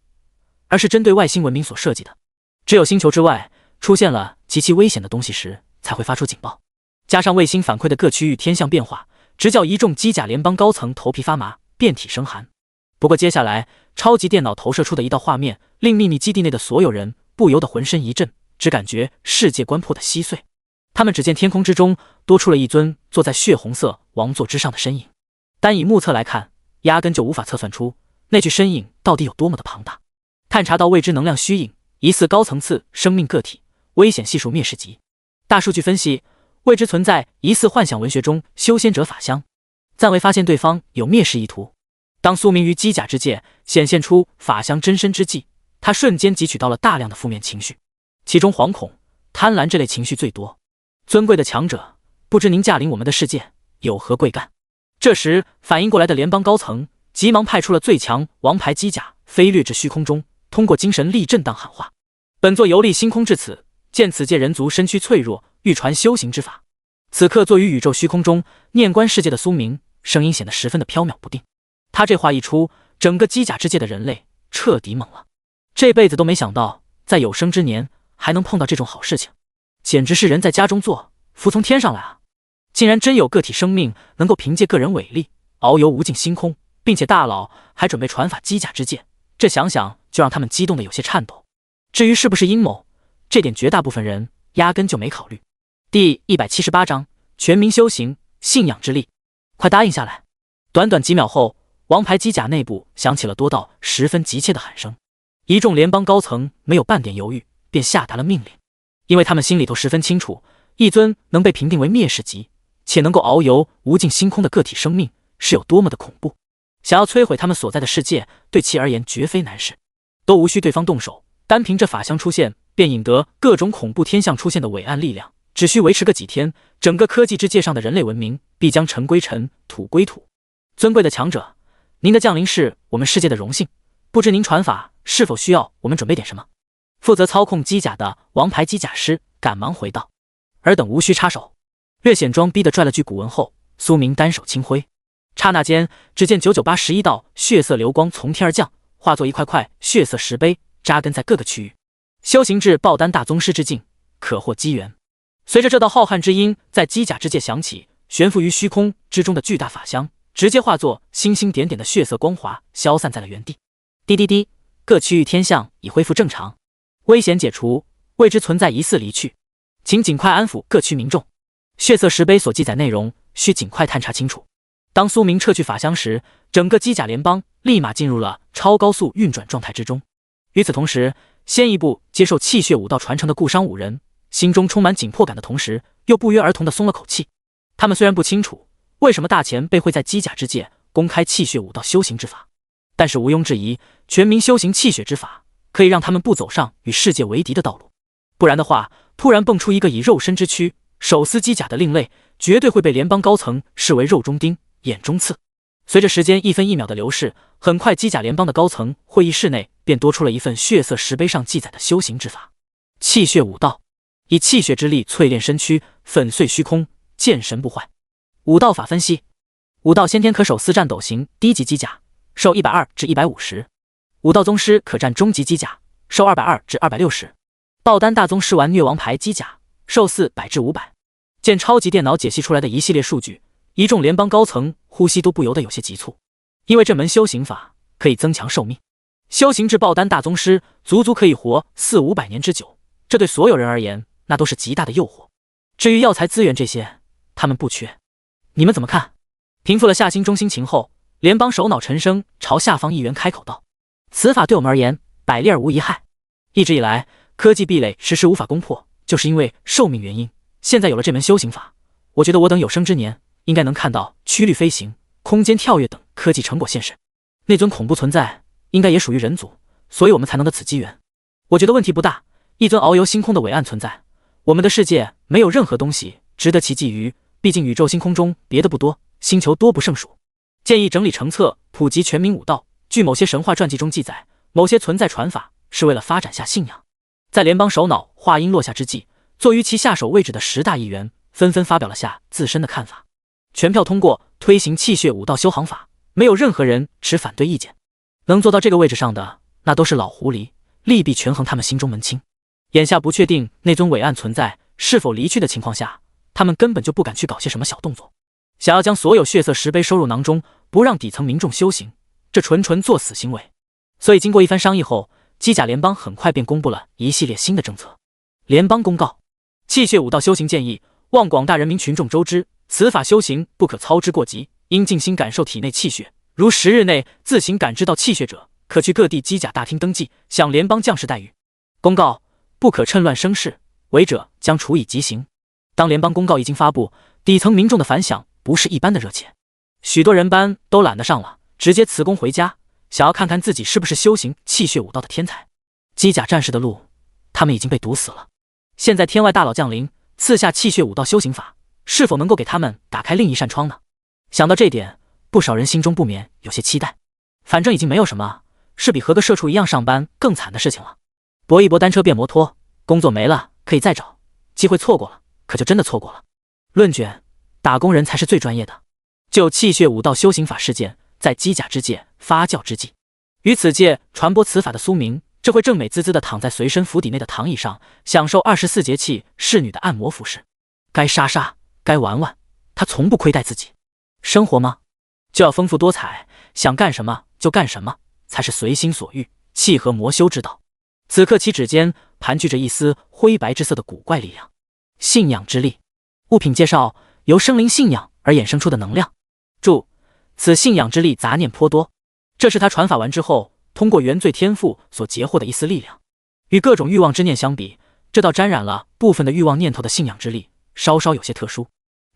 而是针对外星文明所设计的。只有星球之外出现了极其危险的东西时才会发出警报。加上卫星反馈的各区域天象变化，直叫一众机甲联邦高层头皮发麻，遍体生寒。不过接下来超级电脑投射出的一道画面，令秘密基地内的所有人不由得浑身一震，只感觉世界观破得稀碎。他们只见天空之中多出了一尊坐在血红色王座之上的身影，单以目测来看，压根就无法测算出那具身影到底有多么的庞大。探查到未知能量虚影，疑似高层次生命个体，危险系数灭世级。大数据分析，未知存在疑似幻想文学中修仙者法相，暂未发现对方有灭世意图。当苏明于机甲之界显现出法相真身之际，他瞬间汲取到了大量的负面情绪，其中惶恐、贪婪这类情绪最多。尊贵的强者，不知您驾临我们的世界有何贵干？这时反应过来的联邦高层急忙派出了最强王牌机甲飞掠至虚空中，通过精神力震荡喊话：本座游历星空至此，见此界人族身躯脆弱，欲传修行之法。此刻坐于宇宙虚空中念观世界的苏明，声音显得十分的飘渺不定。他这话一出，整个机甲之界的人类彻底懵了，这辈子都没想到在有生之年还能碰到这种好事情，简直是人在家中坐，福从天上来啊！竟然真有个体生命能够凭借个人伟力遨游无尽星空，并且大佬还准备传法机甲之界，这想想就让他们激动的有些颤抖。至于是不是阴谋，这点绝大部分人压根就没考虑。第178章全民修行，信仰之力，快答应下来！短短几秒后，王牌机甲内部响起了多道十分急切的喊声。一众联邦高层没有半点犹豫，便下达了命令，因为他们心里头十分清楚，一尊能被评定为灭世级且能够遨游无尽星空的个体生命是有多么的恐怖。想要摧毁他们所在的世界，对其而言绝非难事，都无需对方动手，单凭这法相出现便引得各种恐怖天象出现的伟岸力量，只需维持个几天，整个科技之界上的人类文明必将尘归尘，土归土。尊贵的强者，您的降临是我们世界的荣幸，不知您传法是否需要我们准备点什么？负责操控机甲的王牌机甲师赶忙回道：尔等无需插手。略显装逼的拽了句古文后，苏明单手轻挥，刹那间只见99811道血色流光从天而降，化作一块块血色石碑，扎根在各个区域。修行至爆丹大宗师之境，可获机缘。随着这道浩瀚之音在机甲之界响起，悬浮于虚空之中的巨大法相直接化作星星点点的血色光华，消散在了原地。滴滴滴，各区域天象已恢复正常，危险解除，未知存在疑似离去，请尽快安抚各区民众。血色石碑所记载内容需尽快探查清楚。当苏明撤去法相时，整个机甲联邦立马进入了超高速运转状态之中。与此同时，先一步接受气血武道传承的顾商五人心中充满紧迫感的同时，又不约而同地松了口气。他们虽然不清楚为什么大前辈会在机甲之界公开气血武道修行之法，但是毋庸置疑，全民修行气血之法可以让他们不走上与世界为敌的道路。不然的话，突然蹦出一个以肉身之躯手撕机甲的另类，绝对会被联邦高层视为肉中钉、眼中刺。随着时间一分一秒的流逝，很快机甲联邦的高层会议室内便多出了一份血色石碑上记载的修行之法：气血武道，以气血之力淬炼身躯，粉碎虚空，见神不坏。武道法分析：武道先天可手撕战斗型低级机甲，受120至150；武道宗师可战中级机甲，受220至260；爆丹大宗师玩虐王牌机甲，受400至500。见超级电脑解析出来的一系列数据，一众联邦高层呼吸都不由得有些急促，因为这门修行法可以增强寿命，修行至爆丹大宗师足足可以活400-500年之久，这对所有人而言那都是极大的诱惑。至于药材资源这些，他们不缺。你们怎么看？平复了下心中心情后，联邦首脑陈升朝下方议员开口道：此法对我们而言百利而无一害。一直以来，科技壁垒迟迟无法攻破，就是因为寿命原因。现在有了这门修行法，我觉得我等有生之年应该能看到曲率飞行、空间跳跃等科技成果现身。那尊恐怖存在应该也属于人族，所以我们才能得此机缘。我觉得问题不大，一尊遨游星空的伟岸存在，我们的世界没有任何东西值得其觊觎，毕竟宇宙星空中别的不多，星球多不胜数。建议整理成册，普及全民武道。据某些神话传记中记载，某些存在传法是为了发展下信仰。在联邦首脑话音落下之际，坐于其下手位置的10大议员纷纷发表了下自身的看法，全票通过推行气血武道修行法，没有任何人持反对意见。能坐到这个位置上的，那都是老狐狸，利弊权衡他们心中门清。眼下不确定那尊伟岸存在是否离去的情况下，他们根本就不敢去搞些什么小动作，想要将所有血色石碑收入囊中，不让底层民众修行，这纯作死行为。所以经过一番商议后，机甲联邦很快便公布了一系列新的政策。联邦公告：气血武道修行建议，望广大人民群众周知，此法修行不可操之过急，应静心感受体内气血。如10日内自行感知到气血者，可去各地机甲大厅登记，享联邦将士待遇。公告：不可趁乱生事，违者将处以极刑。当联邦公告一经发布，底层民众的反响不是一般的热切，许多人班都懒得上了，直接辞工回家，想要看看自己是不是修行气血武道的天才。机甲战士的路，他们已经被堵死了。现在天外大佬降临，赐下气血武道修行法，是否能够给他们打开另一扇窗呢？想到这点，不少人心中不免有些期待。反正已经没有什么是比和个社畜一样上班更惨的事情了。搏一搏单车变摩托，工作没了可以再找，机会错过了可就真的错过了。论卷，打工人才是最专业的。就气血武道修行法事件在机甲之界发酵之际，于此界传播此法的苏明，这会正美滋滋地躺在随身府邸内的躺椅上，享受24节气侍女的按摩服饰。该杀杀，该玩玩，他从不亏待自己。生活吗？就要丰富多彩，想干什么就干什么，才是随心所欲，契合魔修之道。此刻其指尖盘踞着一丝灰白之色的古怪力量，信仰之力。物品介绍：由生灵信仰而衍生出的能量。注：此信仰之力杂念颇多，这是他传法完之后通过原罪天赋所截获的一丝力量。与各种欲望之念相比，这道沾染了部分的欲望念头的信仰之力稍稍有些特殊。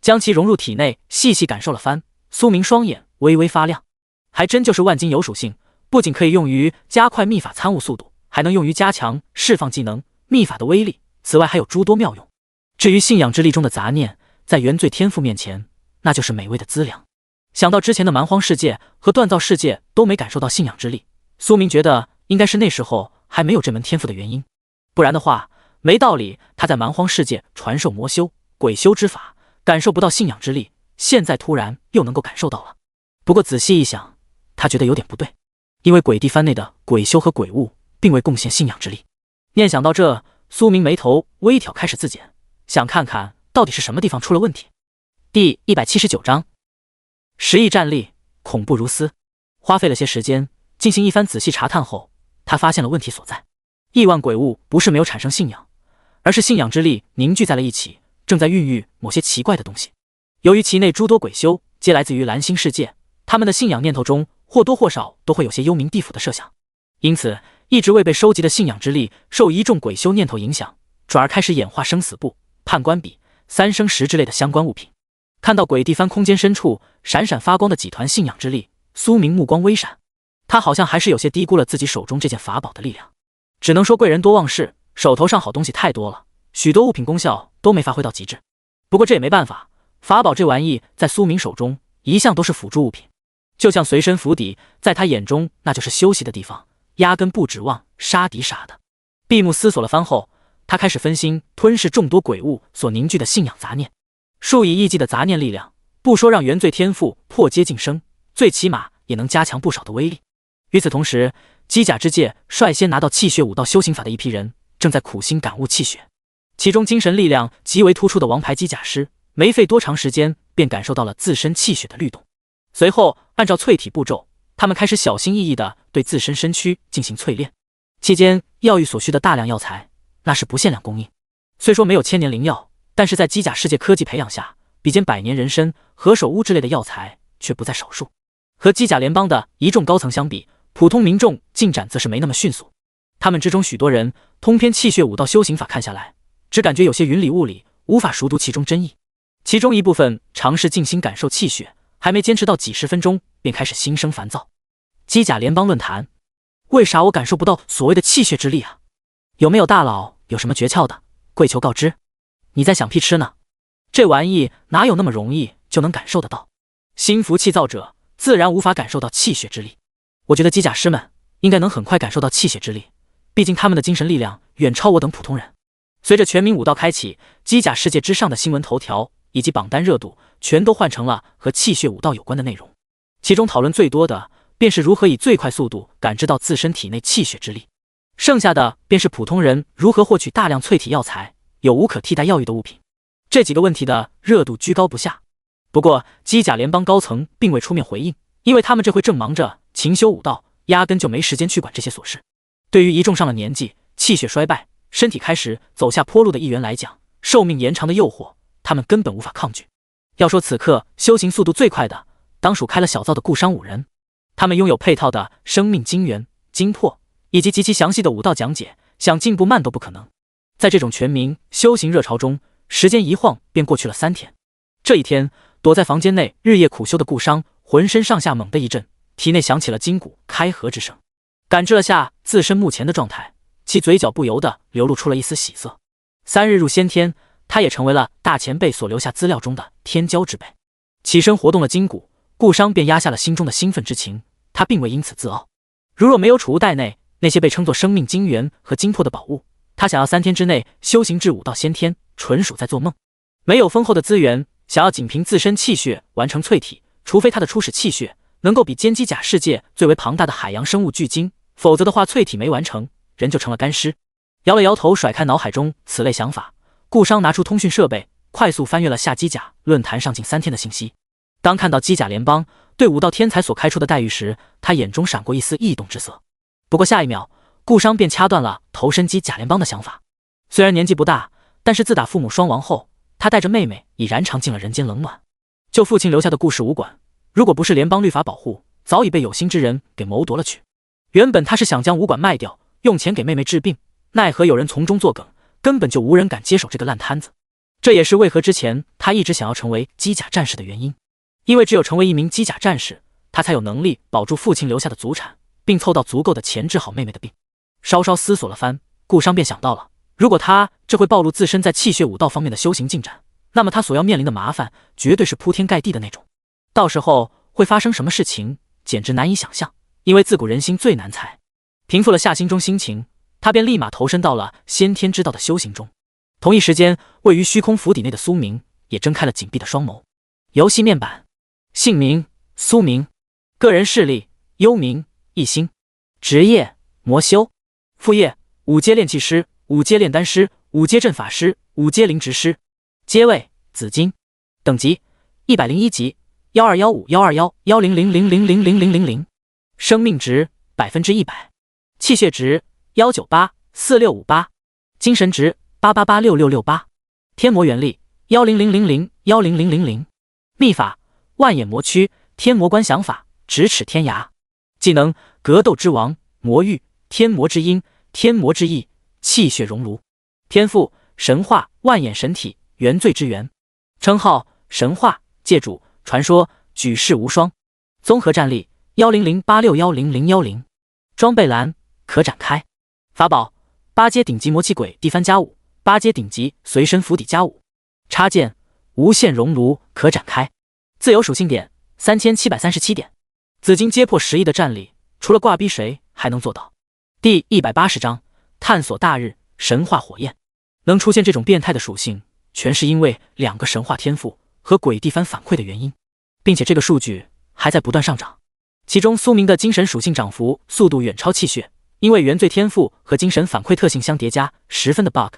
将其融入体内，细细感受了番，苏明双眼微微发亮。还真就是万金油属性，不仅可以用于加快秘法参悟速度，还能用于加强释放技能秘法的威力，此外还有诸多妙用。至于信仰之力中的杂念，在原罪天赋面前，那就是美味的资粮。想到之前的蛮荒世界和锻造世界都没感受到信仰之力，苏明觉得应该是那时候还没有这门天赋的原因，不然的话，没道理他在蛮荒世界传授魔修、鬼修之法，感受不到信仰之力，现在突然又能够感受到了。不过仔细一想，他觉得有点不对，因为鬼地番内的鬼修和鬼物并未贡献信仰之力。念想到这，苏明眉头微挑，开始自检，想看看到底是什么地方出了问题。第179章10亿战力，恐怖如斯。花费了些时间进行一番仔细查探后，他发现了问题所在。亿万鬼物不是没有产生信仰，而是信仰之力凝聚在了一起，正在孕育某些奇怪的东西。由于其内诸多鬼修皆来自于蓝星世界，他们的信仰念头中或多或少都会有些幽冥地府的设想，因此一直未被收集的信仰之力受一众鬼修念头影响，转而开始演化生死簿、判官笔、三生石之类的相关物品。看到鬼地番空间深处闪闪发光的几团信仰之力，苏明目光微闪，他好像还是有些低估了自己手中这件法宝的力量。只能说贵人多忘事，手头上好东西太多了，许多物品功效都没发挥到极致。不过这也没办法，法宝这玩意在苏明手中一向都是辅助物品，就像随身府邸，在他眼中那就是休息的地方，压根不指望杀敌啥的。闭目思索了番后，他开始分心吞噬众多鬼物所凝聚的信仰杂念。数以亿计的杂念力量，不说让原罪天赋破阶晋升，最起码也能加强不少的威力。与此同时，机甲之界率先拿到气血武道修行法的一批人正在苦心感悟气血，其中精神力量极为突出的王牌机甲师，没费多长时间便感受到了自身气血的律动。随后按照淬体步骤，他们开始小心翼翼地对自身身躯进行淬炼。期间药域所需的大量药材那是不限量供应，虽说没有千年灵药，但是在机甲世界科技培养下，比肩百年人参、何首乌之类的药材却不在少数。和机甲联邦的一众高层相比，普通民众进展则是没那么迅速。他们之中许多人通篇气血武道修行法看下来，只感觉有些云里雾里，无法熟读其中真意。其中一部分尝试静心感受气血，还没坚持到几十分钟，便开始心生烦躁。机甲联邦论坛，为啥我感受不到所谓的气血之力啊？有没有大佬有什么诀窍的？跪求告知。你在想屁吃呢？这玩意哪有那么容易就能感受得到？心浮气躁者自然无法感受到气血之力。我觉得机甲师们应该能很快感受到气血之力，毕竟他们的精神力量远超我等普通人。随着全民武道开启，机甲世界之上的新闻头条以及榜单热度全都换成了和气血武道有关的内容，其中讨论最多的便是如何以最快速度感知到自身体内气血之力，剩下的便是普通人如何获取大量淬体药材、有无可替代药浴的物品。这几个问题的热度居高不下。不过机甲联邦高层并未出面回应，因为他们这会正忙着勤修武道，压根就没时间去管这些琐事。对于一众上了年纪、气血衰败、身体开始走下坡路的议员来讲，寿命延长的诱惑他们根本无法抗拒。要说此刻修行速度最快的，当属开了小灶的顾商5人。他们拥有配套的生命精元、精魄以及极其详细的武道讲解，想进步慢都不可能。在这种全民修行热潮中，时间一晃便过去了3天。这一天，躲在房间内日夜苦修的顾商浑身上下猛地一震，体内响起了筋骨开合之声。感知了下自身目前的状态，其嘴角不由得流露出了一丝喜色。3日入先天，他也成为了大前辈所留下资料中的天骄之辈。起身活动了筋骨，顾商便压下了心中的兴奋之情，他并未因此自傲。如若没有储物袋内那些被称作生命精元和精魄的宝物，他想要3天之内修行至武道先天，纯属在做梦。没有丰厚的资源，想要仅凭自身气血完成淬体，除非他的初始气血能够比歼机甲世界最为庞大的海洋生物巨鲸，否则的话淬体没完成，人就成了干尸。摇了摇头，甩开脑海中此类想法，顾商拿出通讯设备，快速翻阅了下机甲论坛上近3天的信息。当看到机甲联邦对武道天才所开出的待遇时，他眼中闪过一丝异动之色。不过下一秒，顾商便掐断了投身机甲联邦的想法。虽然年纪不大，但是自打父母双亡后，他带着妹妹已然尝尽了人间冷暖。就父亲留下的故事武馆，如果不是联邦律法保护，早已被有心之人给谋夺了去。原本他是想将武馆卖掉，用钱给妹妹治病，奈何有人从中作梗，根本就无人敢接手这个烂摊子。这也是为何之前他一直想要成为机甲战士的原因，因为只有成为一名机甲战士，他才有能力保住父亲留下的祖产，并凑到足够的钱治好妹妹的病。稍稍思索了番，顾商便想到了，如果他这会暴露自身在气血武道方面的修行进展，那么他所要面临的麻烦绝对是铺天盖地的那种。到时候会发生什么事情，简直难以想象，因为自古人心最难猜。平复了下心中心情，他便立马投身到了先天之道的修行中。同一时间，位于虚空府邸内的苏明也睁开了紧闭的双眸。游戏面板：姓名苏明，个人势力幽冥一星，职业魔修，副业5阶炼器师、5阶炼丹师、5阶阵法师、5阶灵职师，阶位紫金，等级101级，1215121100000000，生命值100%，气血值1984658，精神值8886668，天魔元力10000010000，秘法万眼魔躯天魔观想法咫尺天涯，技能格斗之王魔域天魔之音天魔之翼气血熔炉，天赋神话万眼神体原罪之源，称号神话界主传说举世无双，综合战力10086101010，装备栏可展开，法宝8阶顶级魔气鬼地幡+5， 8阶顶级随身符底+5，插件无限熔炉可展开，自由属性点3737点，紫金揭破10亿的战力，除了挂逼谁还能做到？第180章探索大日神话火焰。能出现这种变态的属性，全是因为2个神话天赋和鬼地幡反馈的原因，并且这个数据还在不断上涨。其中苏明的精神属性涨幅速度远超气血，因为原罪天赋和精神反馈特性相叠加，十分的 bug。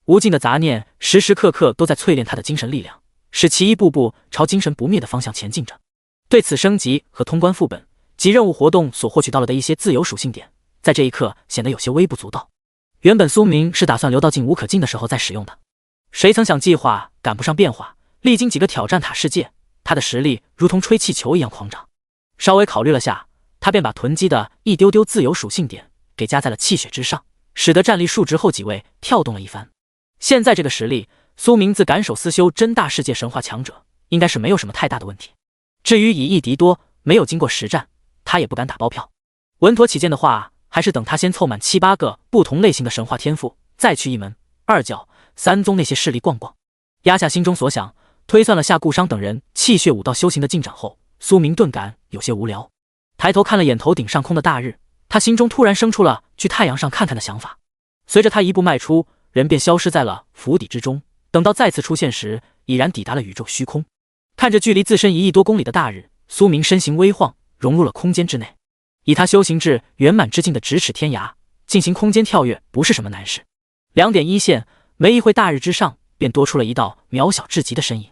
无尽的杂念时时刻刻都在淬炼他的精神力量，使其一步步朝精神不灭的方向前进着。对此升级和通关副本及任务活动所获取到了的一些自由属性点，在这一刻显得有些微不足道。原本苏明是打算留到进无可进的时候再使用的，谁曾想计划赶不上变化，历经几个挑战塔世界，他的实力如同吹气球一样狂涨。稍微考虑了下，他便把囤积的一丢丢自由属性点给加在了气血之上，使得战力数值后几位跳动了一番。现在这个实力，苏明自敢手思修真大世界神话强者，应该是没有什么太大的问题。至于以一敌多，没有经过实战，他也不敢打包票。稳妥起见的话，还是等他先凑满7、8个不同类型的神话天赋，再去一门、二教、三宗那些势力逛逛？压下心中所想，推算了下顾商等人气血武道修行的进展后，苏明顿感有些无聊，抬头看了眼头顶上空的大日，他心中突然生出了去太阳上看看的想法。随着他一步迈出，人便消失在了府邸之中。等到再次出现时，已然抵达了宇宙虚空。看着距离自身1亿多公里的大日，苏明身形微晃，融入了空间之内。以他修行至圆满之境的咫尺天涯，进行空间跳跃不是什么难事。2点一线，没一会大日之上便多出了一道渺小至极的身影。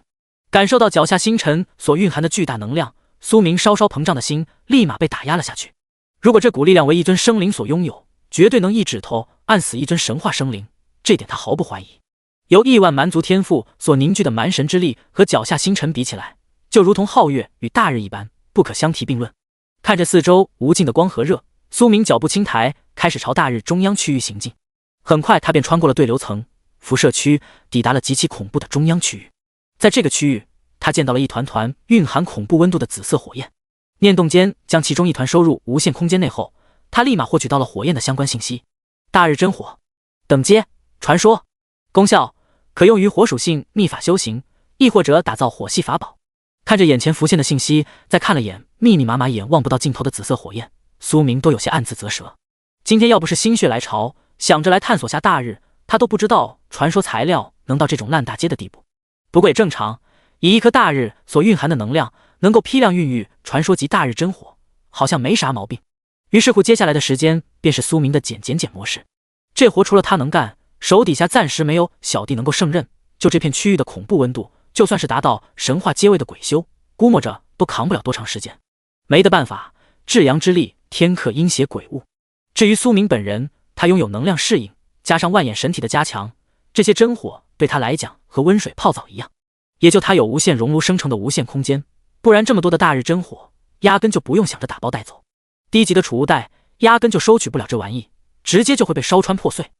感受到脚下星辰所蕴含的巨大能量，苏明稍稍膨胀的心立马被打压了下去。如果这股力量为一尊生灵所拥有，绝对能一指头按死一尊神话生灵，这点他毫不怀疑。由亿万蛮族天赋所凝聚的蛮神之力和脚下星辰比起来，就如同皓月与大日一般，不可相提并论。看着四周无尽的光和热，苏明脚步轻抬，开始朝大日中央区域行进。很快他便穿过了对流层、辐射区，抵达了极其恐怖的中央区域。在这个区域，他见到了一团团蕴含恐怖温度的紫色火焰。念动间将其中一团收入无限空间内后，他立马获取到了火焰的相关信息。大日真火，等阶传说，功效可用于火属性秘法修行，亦或者打造火系法宝。看着眼前浮现的信息，再看了眼密密麻麻眼望不到尽头的紫色火焰，苏明都有些暗自啧舌。今天要不是心血来潮，想着来探索下大日，他都不知道传说材料能到这种烂大街的地步。不过也正常，以一颗大日所蕴含的能量，能够批量孕育传说级大日真火，好像没啥毛病。于是乎，接下来的时间便是苏明的减模式。这活除了他能干，手底下暂时没有小弟能够胜任。就这片区域的恐怖温度，就算是达到神话阶位的鬼修，估摸着都扛不了多长时间。没得办法，至阳之力，天克阴邪鬼物。至于苏明本人，他拥有能量适应，加上万眼神体的加强，这些真火对他来讲和温水泡澡一样。也就他有无限熔炉生成的无限空间，不然这么多的大日真火，压根就不用想着打包带走。低级的储物袋压根就收取不了这玩意，直接就会被烧穿破碎。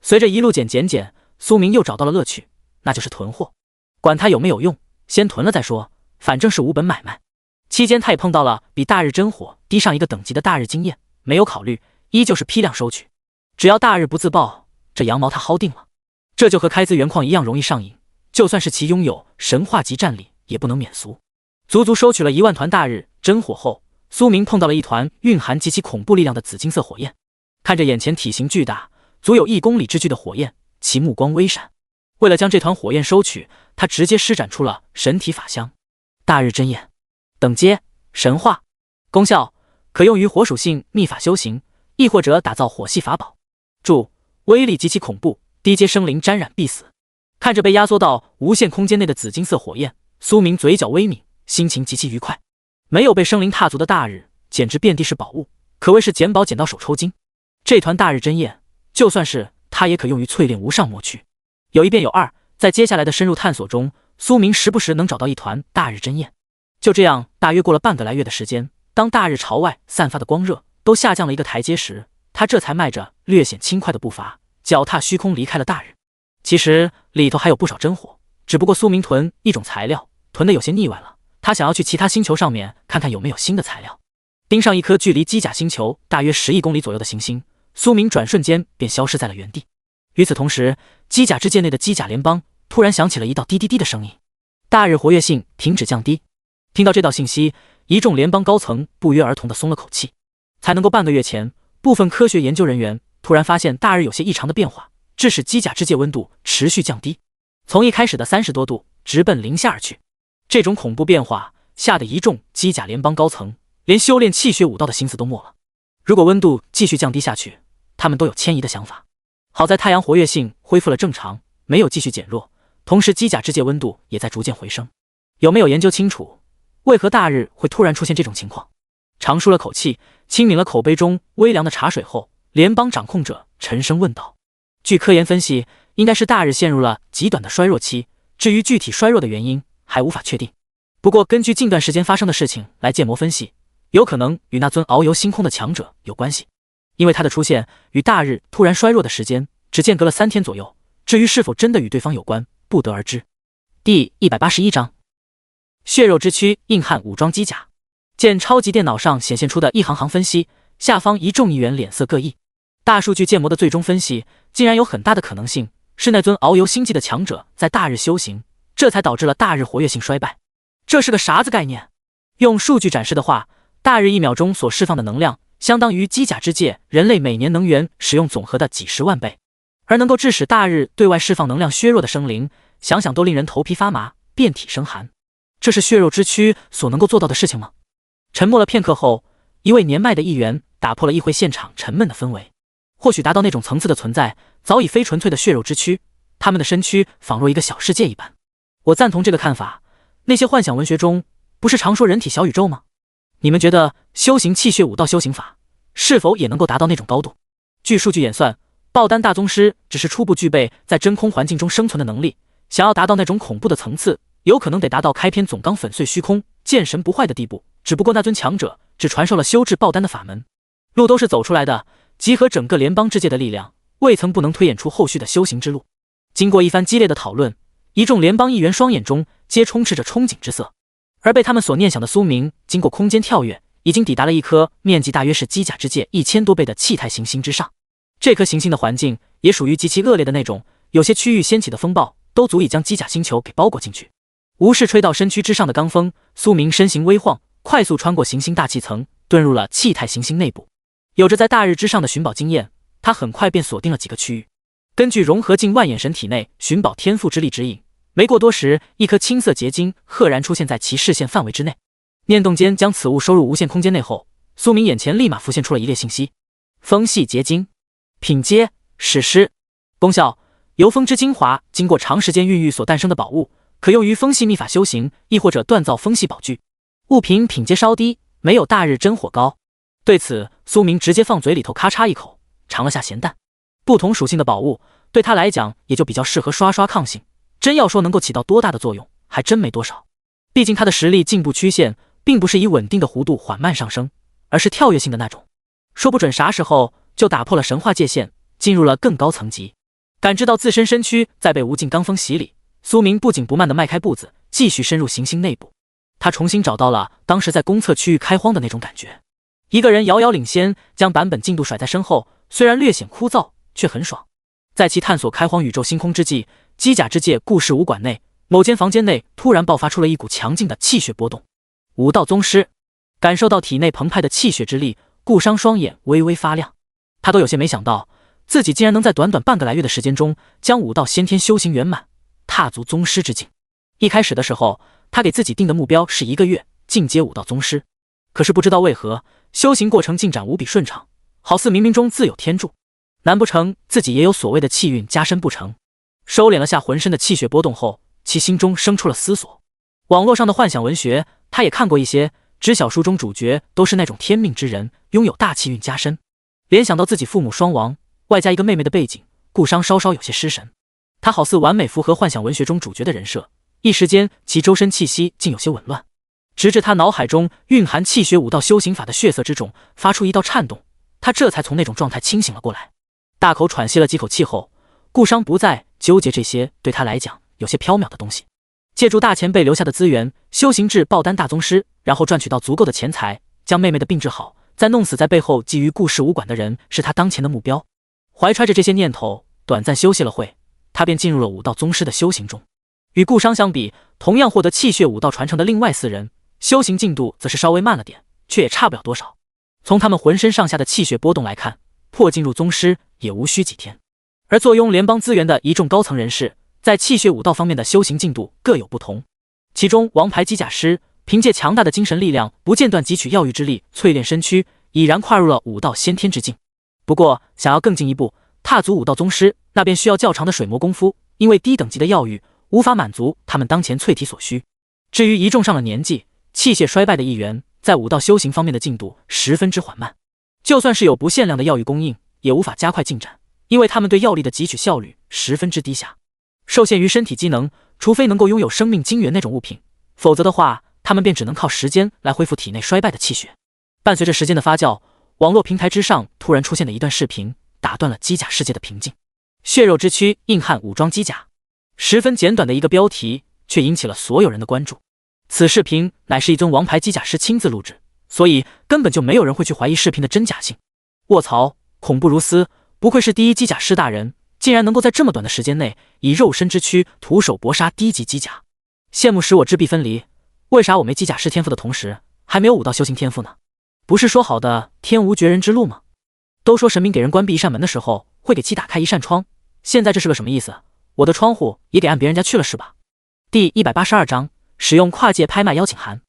随着一路减，苏明又找到了乐趣，那就是囤货。管它有没有用，先囤了再说，反正是无本买卖。期间他也碰到了比大日真火低上一个等级的大日经验，没有考虑，依旧是批量收取。只要大日不自爆，这羊毛他薅定了。这就和开资源矿一样容易上瘾，就算是其拥有神话级战力，也不能免俗。足足收取了1万团大日真火后，苏明碰到了一团蕴含极其恐怖力量的紫金色火焰。看着眼前体型巨大，足有1公里之巨的火焰，其目光微闪。为了将这团火焰收取，他直接施展出了神体法相。大日真焰，等阶神话，功效可用于火属性秘法修行，亦或者打造火系法宝。注：威力极其恐怖，低阶生灵沾染必死。看着被压缩到无限空间内的紫金色火焰，苏明嘴角微抿，心情极其愉快。没有被生灵踏足的大日，简直遍地是宝物，可谓是捡宝捡到手抽筋。这团大日真焰，就算是他也可用于淬炼无上魔躯。有一便有二，在接下来的深入探索中，苏明时不时能找到一团大日真焰。就这样，大约过了半个来月的时间，当大日朝外散发的光热都下降了一个台阶时，他这才迈着略显轻快的步伐，脚踏虚空离开了大日。其实里头还有不少真火，只不过苏明囤一种材料囤的有些腻歪了，他想要去其他星球上面看看有没有新的材料。盯上一颗距离机甲星球大约10亿公里左右的行星，苏明转瞬间便消失在了原地。与此同时，机甲之界内的机甲联邦突然响起了一道滴滴滴的声音：大日活跃性停止降低。听到这道信息，一众联邦高层不约而同地松了口气。才能够半个月前，部分科学研究人员突然发现大日有些异常的变化，致使机甲之界温度持续降低，从一开始的30多度直奔0下而去。这种恐怖变化吓得一众机甲联邦高层连修炼气血武道的心思都没了。如果温度继续降低下去，他们都有迁移的想法。好在太阳活跃性恢复了正常，没有继续减弱，同时机甲之界温度也在逐渐回升。有没有研究清楚为何大日会突然出现这种情况？长舒了口气，轻抿了口杯中微凉的茶水后，联邦掌控者沉声问道：据科研分析，应该是大日陷入了极短的衰弱期，至于具体衰弱的原因还无法确定。不过根据近段时间发生的事情来建模分析，有可能与那尊遨游星空的强者有关系，因为他的出现与大日突然衰弱的时间只间隔了3天左右，至于是否真的与对方有关，不得而知。第181章血肉之躯硬汉武装机甲。见超级电脑上显现出的一行行分析，下方一众议员脸色各异。大数据建模的最终分析，竟然有很大的可能性是那尊遨游星际的强者在大日修行，这才导致了大日活跃性衰败。这是个啥子概念？用数据展示的话，大日1秒钟所释放的能量，相当于机甲之界人类每年能源使用总和的几十万倍。而能够致使大日对外释放能量削弱的生灵，想想都令人头皮发麻，遍体生寒。这是血肉之躯所能够做到的事情吗？沉默了片刻后，一位年迈的议员打破了议会现场沉闷的氛围。或许达到那种层次的存在，早已非纯粹的血肉之躯，他们的身躯仿若一个小世界一般。我赞同这个看法。那些幻想文学中不是常说人体小宇宙吗？你们觉得修行气血武道修行法是否也能够达到那种高度？据数据演算，爆丹大宗师只是初步具备在真空环境中生存的能力，想要达到那种恐怖的层次，有可能得达到开篇总纲粉碎虚空，见神不坏的地步。只不过那尊强者只传授了修治爆丹的法门，路都是走出来的，集合整个联邦之界的力量，未曾不能推演出后续的修行之路。经过一番激烈的讨论，一众联邦议员双眼中皆充斥着憧憬之色。而被他们所念想的苏明，经过空间跳跃，已经抵达了一颗面积大约是机甲之界1000多倍的气态行星之上。这颗行星的环境也属于极其恶劣的那种，有些区域掀起的风暴都足以将机甲星球给包裹进去。无视吹到身躯之上的罡风，苏明身形微晃，快速穿过行星大气层，遁入了气态行星内部。有着在大日之上的寻宝经验，他很快便锁定了几个区域。根据融合进万眼神体内寻宝天赋之力指引，没过多时，一颗青色结晶赫然出现在其视线范围之内。念动间将此物收入无限空间内后，苏明眼前立马浮现出了一列信息：风系结晶，品阶史诗，功效由风之精华经过长时间孕育所诞生的宝物，可用于风系秘法修行，亦或者锻造风系宝具。物品品阶稍低，没有大日真火高。对此，苏明直接放嘴里头咔嚓一口，尝了下咸淡。不同属性的宝物对他来讲也就比较适合刷刷抗性，真要说能够起到多大的作用，还真没多少。毕竟他的实力进步曲线并不是以稳定的弧度缓慢上升，而是跳跃性的那种，说不准啥时候就打破了神话界限，进入了更高层级。感知到自身身躯在被无尽罡风洗礼，苏明不紧不慢地迈开步子，继续深入行星内部。他重新找到了当时在公测区域开荒的那种感觉，一个人遥遥领先，将版本进度甩在身后，虽然略显枯燥，却很爽。在其探索开荒宇宙星空之际，机甲之界故事武馆内某间房间内突然爆发出了一股强劲的气血波动。武道宗师感受到体内澎湃的气血之力，顾商双眼微微发亮。他都有些没想到，自己竟然能在短短半个来月的时间中将武道先天修行圆满，踏足宗师之境。一开始的时候，他给自己定的目标是1个月进阶武道宗师，可是不知道为何修行过程进展无比顺畅，好似冥冥中自有天助。难不成自己也有所谓的气运加深不成？收敛了下浑身的气血波动后，其心中生出了思索。网络上的幻想文学他也看过一些，知晓书中主角都是那种天命之人，拥有大气运加深。联想到自己父母双亡，外加一个妹妹的背景，顾商稍稍有些失神。他好似完美符合幻想文学中主角的人设，一时间其周身气息竟有些紊乱，直至他脑海中蕴含气血武道修行法的血色之种发出一道颤动，他这才从那种状态清醒了过来。大口喘息了几口气后，顾商不再纠结这些对他来讲有些缥缈的东西，借助大前辈留下的资源修行至爆丹大宗师，然后赚取到足够的钱财，将妹妹的病治好，再弄死在背后觊觎顾氏武馆的人，是他当前的目标。怀揣着这些念头，短暂休息了会，他便进入了武道宗师的修行中。与顾商相比，同样获得气血武道传承的另外4人，修行进度则是稍微慢了点，却也差不了多少。从他们浑身上下的气血波动来看，破进入宗师也无需几天。而坐拥联邦资源的一众高层人士，在气血武道方面的修行进度各有不同。其中王牌机甲师凭借强大的精神力量，不间断汲取药浴之力淬炼身躯，已然跨入了武道先天之境。不过想要更进一步踏足武道宗师，那便需要较长的水磨功夫，因为低等级的药浴无法满足他们当前淬体所需。至于一众上了年纪、气血衰败的议员，在武道修行方面的进度十分之缓慢，就算是有不限量的药浴供应，也无法加快进展，因为他们对药力的汲取效率十分之低下。受限于身体机能，除非能够拥有生命精元那种物品，否则的话，他们便只能靠时间来恢复体内衰败的气血。伴随着时间的发酵，网络平台之上突然出现了一段视频，打断了机甲世界的平静。血肉之躯硬汉武装机甲，十分简短的一个标题，却引起了所有人的关注。此视频乃是一尊王牌机甲师亲自录制，所以根本就没有人会去怀疑视频的真假性。卧槽，恐怖如斯！不愧是第一机甲师大人，竟然能够在这么短的时间内以肉身之躯徒手搏杀低级机甲，羡慕使我质壁分离。为啥我没机甲师天赋的同时还没有武道修行天赋呢？不是说好的天无绝人之路吗？都说神明给人关闭一扇门的时候会给其打开一扇窗，现在这是个什么意思？我的窗户也给按别人家去了是吧？第182章使用跨界拍卖邀请函。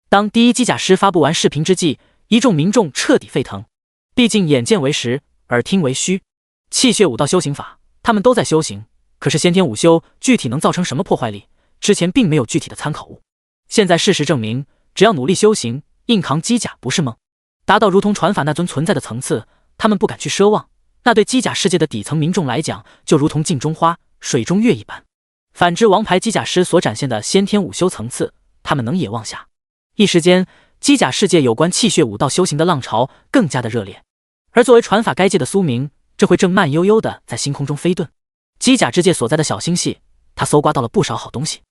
当第一机甲师发布完视频之际，一众民众彻底沸腾。毕竟眼见为实，耳听为虚，气血武道修行法他们都在修行，可是先天武修具体能造成什么破坏力，之前并没有具体的参考物。现在事实证明，只要努力修行，硬扛机甲不是梦。达到如同传法那尊存在的层次，他们不敢去奢望，那对机甲世界的底层民众来讲，就如同镜中花、水中月一般。反之，王牌机甲师所展现的先天武修层次，他们能野望下。一时间，机甲世界有关气血武道修行的浪潮更加的热烈。而作为传法该界的苏明，这会正慢悠悠的在星空中飞遁。机甲之界所在的小星系，他搜刮到了不少好东西。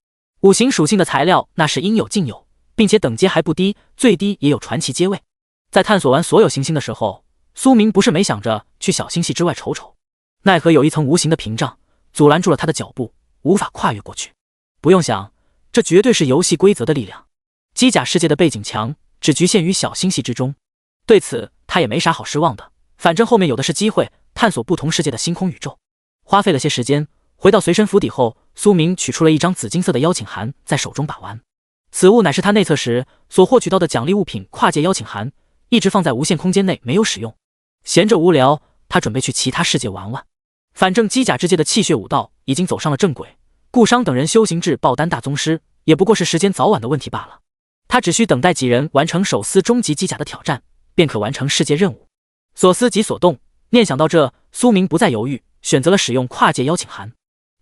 五行属性的材料那是应有尽有，并且等阶还不低，最低也有传奇阶位。在探索完所有行星的时候，苏明不是没想着去小星系之外瞅瞅，奈何有一层无形的屏障阻拦住了他的脚步，无法跨越过去。不用想，这绝对是游戏规则的力量。机甲世界的背景墙只局限于小星系之中，对此他也没啥好失望的，反正后面有的是机会探索不同世界的星空宇宙。花费了些时间，回到随身府邸后，苏明取出了一张紫金色的邀请函，在手中把玩。此物乃是他内测时所获取到的奖励物品跨界邀请函，一直放在无限空间内没有使用。闲着无聊，他准备去其他世界玩玩。反正机甲之界的气血武道已经走上了正轨，顾商等人修行至爆丹大宗师，也不过是时间早晚的问题罢了。他只需等待几人完成手撕终极机甲的挑战，便可完成世界任务。所思即所动，念想到这，苏明不再犹豫，选择了使用跨界邀请函。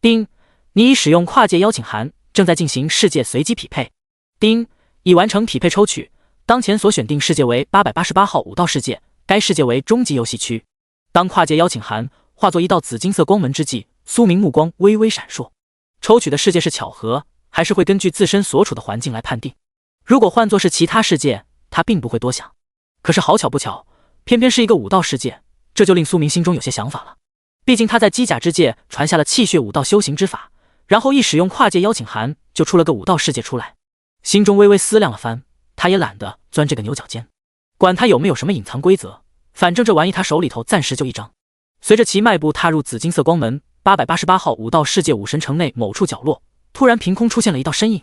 丁，你已使用跨界邀请函，正在进行世界随机匹配。丁，已完成匹配抽取，当前所选定世界为888号武道世界，该世界为终极游戏区。当跨界邀请函化作一道紫金色光门之际，苏明目光微微闪烁。抽取的世界是巧合，还是会根据自身所处的环境来判定？如果换作是其他世界，他并不会多想。可是好巧不巧，偏偏是一个武道世界，这就令苏明心中有些想法了。毕竟他在机甲之界传下了气血武道修行之法，然后一使用跨界邀请函，就出了个武道世界出来。心中微微思量了番，他也懒得钻这个牛角尖，管他有没有什么隐藏规则，反正这玩意他手里头暂时就一张。随着其迈步踏入紫金色光门，888号武道世界武神城内某处角落，突然凭空出现了一道身影。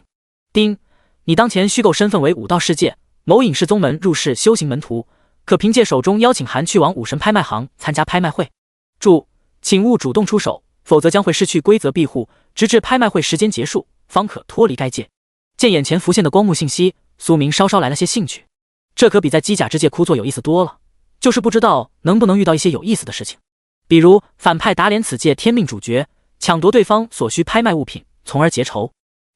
丁，你当前虚构身份为武道世界某隐士宗门入世修行门徒，可凭借手中邀请函去往武神拍卖行参加拍卖会。注：请勿主动出手，否则将会失去规则庇护，直至拍卖会时间结束，方可脱离该界。见眼前浮现的光幕信息，苏明稍稍来了些兴趣。这可比在机甲之界枯坐有意思多了，就是不知道能不能遇到一些有意思的事情，比如反派打脸此界天命主角，抢夺对方所需拍卖物品，从而结仇。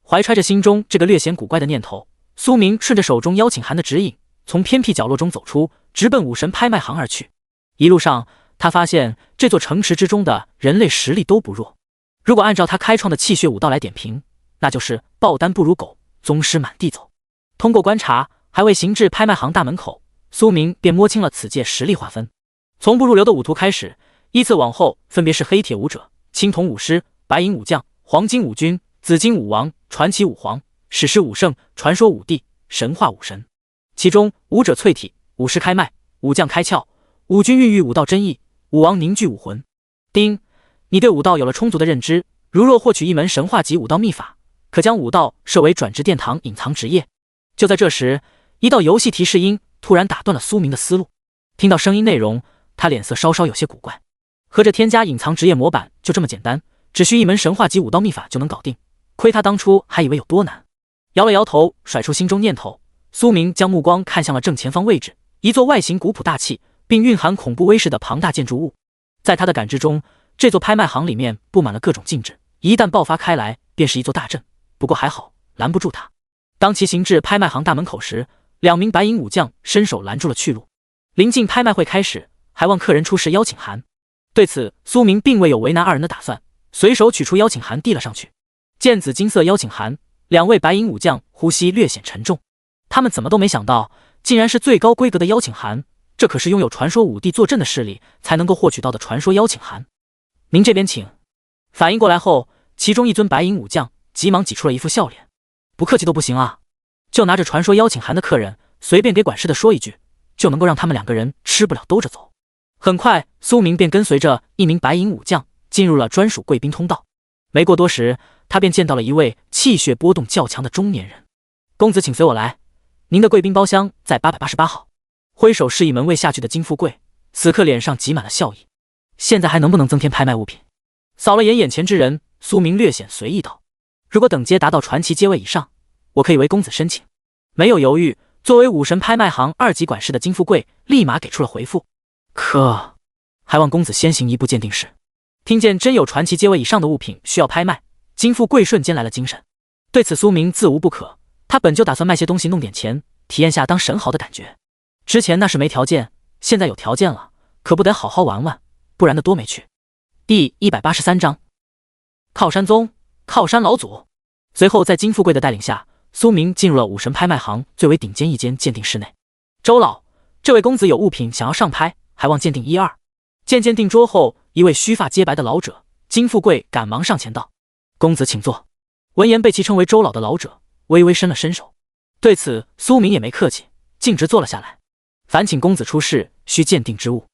怀揣着心中这个略显古怪的念头，苏明顺着手中邀请函的指引，从偏僻角落中走出，直奔武神拍卖行而去。一路上，他发现这座城池之中的人类实力都不弱。如果按照他开创的气血武道来点评，那就是爆丹不如狗，宗师满地走。通过观察，还未行至拍卖行大门口，苏明便摸清了此界实力划分。从不入流的武徒开始，依次往后分别是黑铁武者、青铜武师、白银武将、黄金武军、紫金武王、传奇武皇、史诗武圣、传说武帝、神话武神。其中武者淬体，武师开脉，武将开窍，武军孕育武道真意，武王凝聚武魂。丁，你对武道有了充足的认知，如若获取一门神话级武道秘法，可将武道设为转职殿堂隐藏职业。就在这时，一道游戏提示音突然打断了苏明的思路。听到声音内容，他脸色稍稍有些古怪。合着添加隐藏职业模板就这么简单，只需一门神话级武道秘法就能搞定，亏他当初还以为有多难。摇了摇头，甩出心中念头，苏明将目光看向了正前方位置，一座外形古朴大气并蕴含恐怖威势的庞大建筑物。在他的感知中，这座拍卖行里面布满了各种禁制，一旦爆发开来，便是一座大阵。不过还好，拦不住他。当其行至拍卖行大门口时，2名白银武将伸手拦住了去路。临近拍卖会开始，还望客人出示邀请函。对此，苏明并未有为难二人的打算，随手取出邀请函递了上去。见紫金色邀请函，2位白银武将呼吸略显沉重。他们怎么都没想到，竟然是最高规格的邀请函，这可是拥有传说武帝坐镇的势力才能够获取到的传说邀请函。您这边请。反应过来后，其中一尊白银武将急忙挤出了一副笑脸。不客气都不行啊，就拿着传说邀请函的客人，随便给管事的说一句，就能够让他们两个人吃不了兜着走。很快，苏明便跟随着一名白银武将进入了专属贵宾通道。没过多时，他便见到了一位气血波动较强的中年人。公子请随我来，您的贵宾包厢在888号。挥手示意门卫下去的金富贵，此刻脸上挤满了笑意。现在还能不能增添拍卖物品？扫了眼前之人，苏明略显随意道：如果等阶达到传奇阶位以上，我可以为公子申请。没有犹豫，作为武神拍卖行2级管事的金富贵立马给出了回复。可还望公子先行一步鉴定时。听见真有传奇阶位以上的物品需要拍卖，金富贵瞬间来了精神。对此苏明自无不可，他本就打算卖些东西弄点钱，体验下当神豪的感觉。之前那是没条件，现在有条件了，可不得好好玩玩，不然的多没趣。第183章靠山宗，靠山老祖。随后在金富贵的带领下，苏明进入了武神拍卖行最为顶尖一间鉴定室内。周老，这位公子有物品想要上拍，还望鉴定1、2。见鉴定桌后一位须发皆白的老者，金富贵赶忙上前道：公子请坐。闻言被其称为周老的老者微微伸了伸手，对此苏明也没客气，径直坐了下来。烦请公子出示需鉴定之物。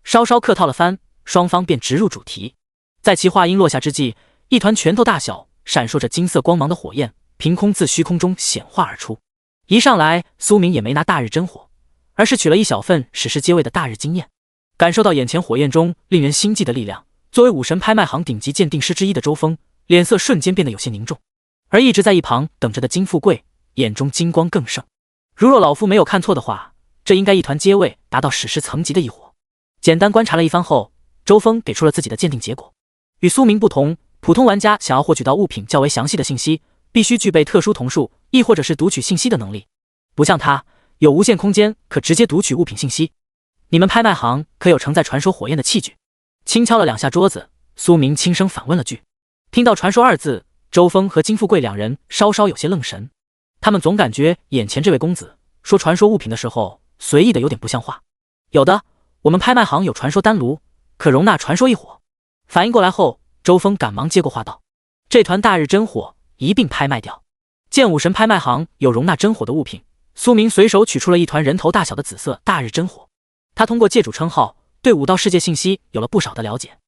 稍稍客套了番，双方便直入主题。在其话音落下之际，一团拳头大小、闪烁着金色光芒的火焰凭空自虚空中显化而出。一上来，苏明也没拿大日真火，而是取了一小份史诗阶位的大日经验。感受到眼前火焰中令人心悸的力量，作为武神拍卖行顶级鉴定师之一的周峰，脸色瞬间变得有些凝重。而一直在一旁等着的金富贵，眼中金光更盛。如若老夫没有看错的话，这应该一团阶位达到史诗层级的异火。简单观察了一番后，周峰给出了自己的鉴定结果。与苏明不同，普通玩家想要获取到物品较为详细的信息，必须具备特殊瞳术，亦或者是读取信息的能力。不像他，有无限空间可直接读取物品信息。你们拍卖行可有承载传说火焰的器具？轻敲了2下桌子，苏明轻声反问了句。听到传说2字，周峰和金富贵两人稍稍有些愣神。他们总感觉眼前这位公子说传说物品的时候随意的有点不像话。有的，我们拍卖行有传说丹炉，可容纳传说一火。反应过来后，周峰赶忙接过话道：这团大日真火一并拍卖掉。见武神拍卖行有容纳真火的物品，苏明随手取出了一团人头大小的紫色大日真火。他通过界主称号，对武道世界信息有了不少的了解，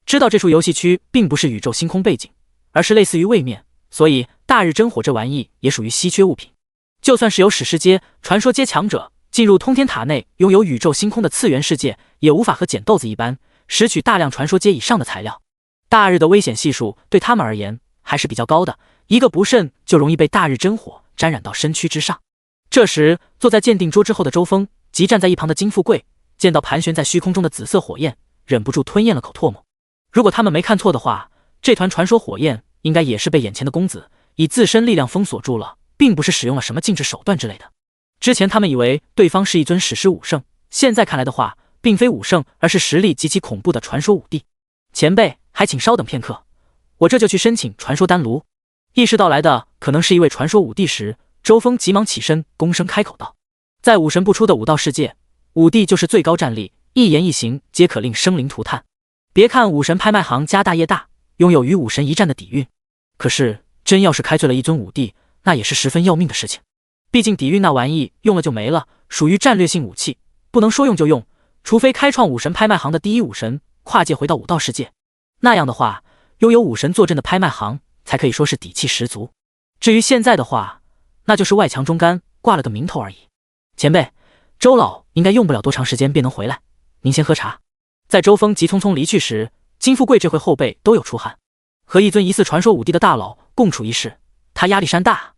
知道这处游戏区并不是宇宙星空背景，而是类似于位面，所以大日真火这玩意也属于稀缺物品。就算是有史诗阶、传说阶强者进入通天塔内拥有宇宙星空的次元世界，也无法和捡豆子一般拾取大量传说阶以上的材料。大日的危险系数对他们而言还是比较高的，一个不慎就容易被大日真火沾染到身躯之上。这时坐在鉴定桌之后的周峰及站在一旁的金富贵见到盘旋在虚空中的紫色火焰，忍不住吞咽了口唾沫。如果他们没看错的话，这团传说火焰应该也是被眼前的公子以自身力量封锁住了，并不是使用了什么禁制手段之类的。之前他们以为对方是一尊史诗武圣，现在看来的话，并非武圣，而是实力极其恐怖的传说武帝。前辈，还请稍等片刻，我这就去申请传说丹炉。意识到来的可能是一位传说武帝时，周峰急忙起身，躬声开口道：在武神不出的武道世界，武帝就是最高战力，一言一行皆可令生灵涂炭。别看武神拍卖行家大业大，拥有与武神一战的底蕴，可是真要是开罪了一尊武帝，那也是十分要命的事情。毕竟底蕴那玩意用了就没了，属于战略性武器，不能说用就用，除非开创武神拍卖行的第一武神跨界回到武道世界，那样的话，拥有武神坐镇的拍卖行才可以说是底气十足。至于现在的话，那就是外强中干，挂了个名头而已。前辈，周老应该用不了多长时间便能回来，您先喝茶。在周峰急匆匆离去时，金富贵这回后背都有出汗。和一尊疑似传说武帝的大佬共处一室，他压力山大。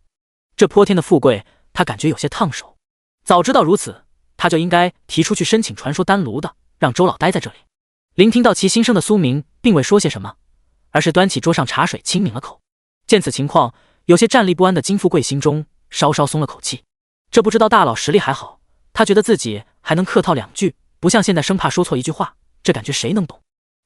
这泼天的富贵，他感觉有些烫手。早知道如此，他就应该提出去申请传说丹炉的，让周老待在这里。聆听到其心声的苏明并未说些什么，而是端起桌上茶水轻抿了口。见此情况，有些站立不安的金富贵心中稍稍松了口气。这不知道大佬实力还好，他觉得自己还能客套2句，不像现在生怕说错一句话，这感觉谁能懂。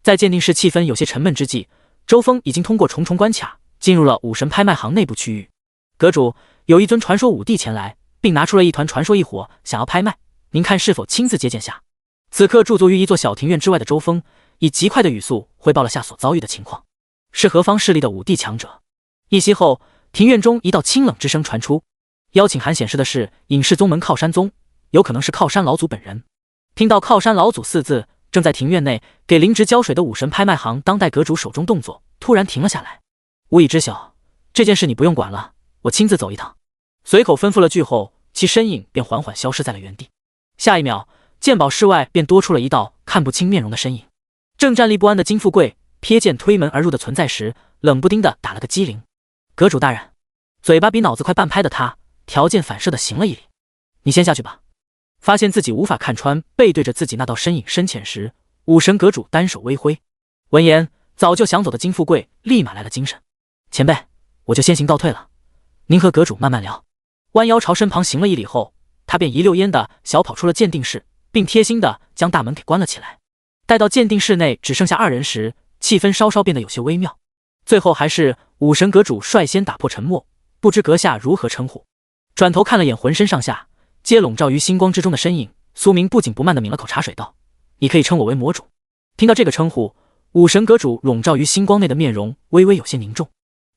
在鉴定室气氛有些沉闷之际，周峰已经通过重重关卡进入了武神拍卖行内部区域。阁主，有一尊传说武帝前来，并拿出了一团传说异火，想要拍卖，您看是否亲自接见下？此刻驻足于一座小庭院之外的周峰，以极快的语速汇报了下所遭遇的情况。是何方势力的5帝强者？一息后，庭院中一道清冷之声传出，邀请函显示的是隐士宗门靠山宗，有可能是靠山老祖本人。听到靠山老祖4字，正在庭院内给灵芝浇水的武神拍卖行当代阁主手中动作突然停了下来。吾已知晓，这件事你不用管了，我亲自走一趟。随口吩咐了句后，其身影便缓缓消失在了原地。下一秒，鉴宝室外便多出了一道看不清面容的身影。正站立不安的金富贵瞥见推门而入的存在时，冷不丁的打了个激灵。阁主大人，嘴巴比脑子快半拍的他条件反射的行了一礼。你先下去吧。发现自己无法看穿背对着自己那道身影深浅时，武神阁主单手微挥。闻言，早就想走的金富贵立马来了精神。前辈，我就先行告退了，您和阁主慢慢聊。弯腰朝身旁行了一礼后，他便一溜烟的小跑出了鉴定室，并贴心的将大门给关了起来。待到鉴定室内只剩下2人时，气氛稍稍变得有些微妙。最后还是武神阁主率先打破沉默，不知阁下如何称呼。转头看了眼浑身上下皆笼罩于星光之中的身影，苏明不紧不慢地抿了口茶水道：“你可以称我为魔主。”听到这个称呼，武神阁主笼罩于星光内的面容微微有些凝重。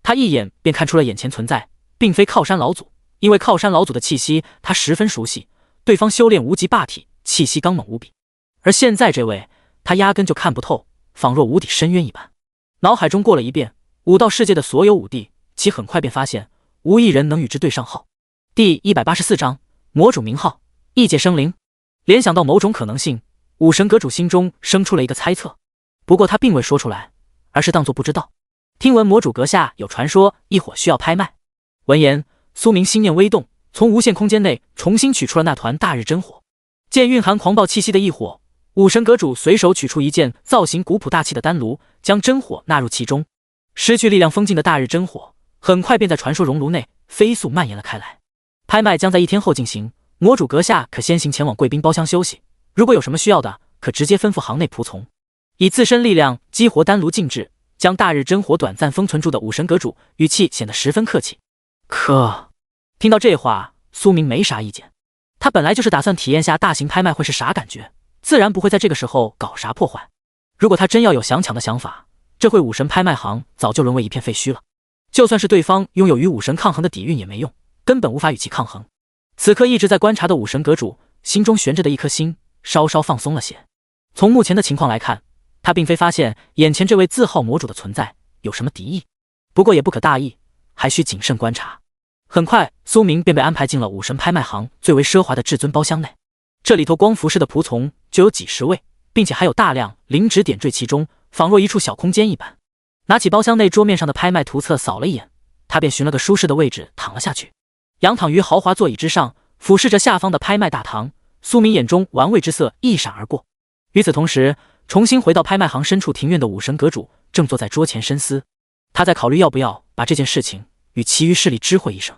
他一眼便看出了眼前存在并非靠山老祖，因为靠山老祖的气息他十分熟悉，对方修炼无极霸体，气息刚猛无比。而现在这位，他压根就看不透，仿若无底深渊一般。脑海中过了一遍武道世界的所有武帝，其很快便发现无一人能与之对上号。第184章魔主名号异界生灵。联想到某种可能性，武神阁主心中生出了一个猜测，不过他并未说出来，而是当作不知道。听闻魔主阁下有传说一伙需要拍卖。闻言，苏明心念微动，从无限空间内重新取出了那团大日真火。见蕴含狂暴气息的异火，武神阁主随手取出一件造型古朴大气的丹炉，将真火纳入其中。失去力量封禁的大日真火很快便在传说熔炉内飞速蔓延了开来。拍卖将在1天后进行，魔主阁下可先行前往贵宾包厢休息，如果有什么需要的，可直接吩咐行内仆从。以自身力量激活丹炉静置，将大日真火短暂封存住的武神阁主语气显得十分客气。可听到这话，苏明没啥意见。他本来就是打算体验下大型拍卖会是啥感觉，自然不会在这个时候搞啥破坏。如果他真要有想抢的想法，这会武神拍卖行早就沦为一片废墟了。就算是对方拥有与武神抗衡的底蕴也没用，根本无法与其抗衡。此刻一直在观察的武神阁主心中悬着的一颗心稍稍放松了些。从目前的情况来看，他并非发现眼前这位自号魔主的存在有什么敌意，不过也不可大意，还需谨慎观察。很快，苏明便被安排进了武神拍卖行最为奢华的至尊包厢内。这里头光服饰的仆从就有几十位，并且还有大量灵指点缀其中，仿若一处小空间一般。拿起包厢内桌面上的拍卖图册扫了一眼，他便寻了个舒适的位置躺了下去。仰躺于豪华座椅之上，俯视着下方的拍卖大堂，苏明眼中玩味之色一闪而过。与此同时，重新回到拍卖行深处庭院的武神阁主正坐在桌前深思。他在考虑要不要把这件事情与其余势力知会一声，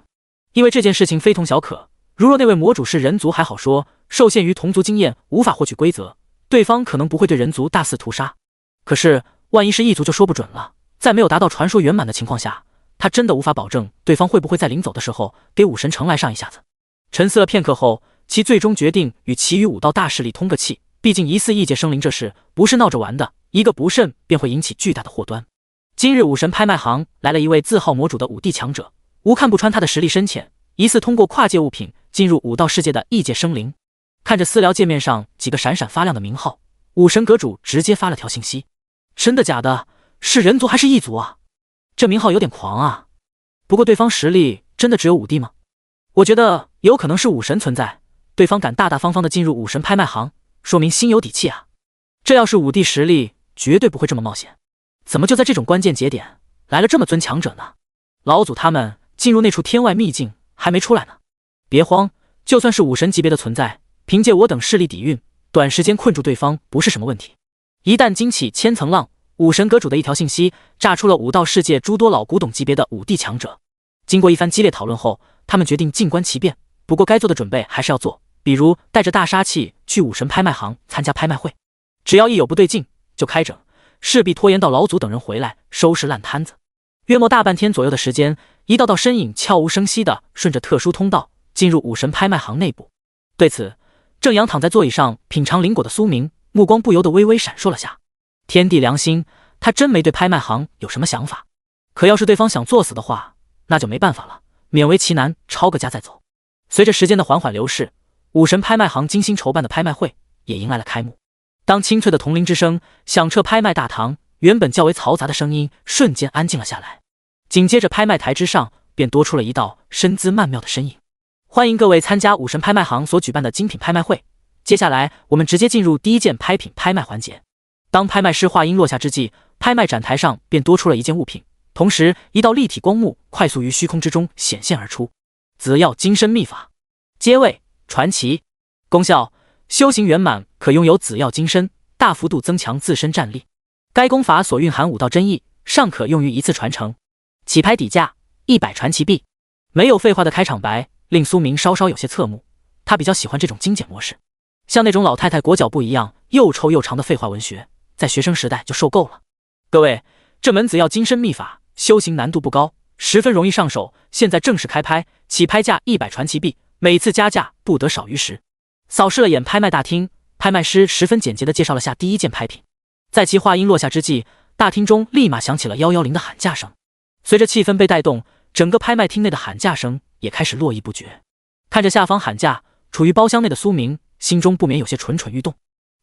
因为这件事情非同小可。如若那位魔主是人族还好说，受限于同族经验无法获取规则，对方可能不会对人族大肆屠杀。可是万一是异族就说不准了，在没有达到传说圆满的情况下，他真的无法保证对方会不会在临走的时候给武神城来上一下子。沉思了片刻后，其最终决定与其余武道大势力通个气，毕竟疑似异界生灵这事不是闹着玩的，一个不慎便会引起巨大的祸端。今日武神拍卖行来了一位自号魔主的武帝强者，无看不穿他的实力深浅，疑似通过跨界物品进入武道世界的异界生灵。看着私聊界面上几个闪闪发亮的名号，武神阁主直接发了条信息：真的假的？是人族还是异族啊？这名号有点狂啊。不过对方实力真的只有武帝吗？我觉得有可能是武神存在，对方敢大大方方的进入武神拍卖行，说明心有底气啊。这要是武帝实力，绝对不会这么冒险。怎么就在这种关键节点来了这么尊强者呢？老祖他们进入那处天外秘境还没出来呢。别慌，就算是武神级别的存在，凭借我等势力底蕴，短时间困住对方不是什么问题。一旦惊起千层浪，武神阁主的一条信息炸出了武道世界诸多老古董级别的武帝强者。经过一番激烈讨论后，他们决定静观其变，不过该做的准备还是要做，比如带着大杀器去武神拍卖行参加拍卖会，只要一有不对劲就开整，势必拖延到老祖等人回来收拾烂摊子。约莫大半天左右的时间，一道道身影悄无声息地顺着特殊通道进入武神拍卖行内部。对此，正仰躺在座椅上品尝灵果的苏明，目光不由得微微闪烁了下。天地良心，他真没对拍卖行有什么想法。可要是对方想作死的话，那就没办法了，勉为其难，抄个价再走。随着时间的缓缓流逝，武神拍卖行精心筹办的拍卖会也迎来了开幕。当清脆的铜铃之声响彻拍卖大堂，原本较为嘈杂的声音瞬间安静了下来。紧接着，拍卖台之上便多出了一道身姿曼妙的身影。欢迎各位参加武神拍卖行所举办的精品拍卖会。接下来，我们直接进入第一件拍品拍卖环节。当拍卖师话音落下之际，拍卖展台上便多出了一件物品，同时一道立体光幕快速于虚空之中显现而出。紫药金身秘法，阶位传奇，功效修行圆满，可拥有紫药金身，大幅度增强自身战力。该功法所蕴含武道真意，尚可用于一次传承。起拍底价100传奇币。没有废话的开场白令苏明稍稍有些侧目，他比较喜欢这种精简模式。像那种老太太裹脚布一样又臭又长的废话文学，在学生时代就受够了。各位，这门紫药金身秘法修行难度不高，十分容易上手。现在正式开拍，起拍价100传奇币，每次加价不得少于10。扫视了眼拍卖大厅，拍卖师十分简洁地介绍了下第一件拍品。在其话音落下之际，大厅中立马响起了110的喊价声。随着气氛被带动，整个拍卖厅内的喊价声也开始络绎不绝。看着下方喊价，处于包厢内的苏明心中不免有些蠢蠢欲动。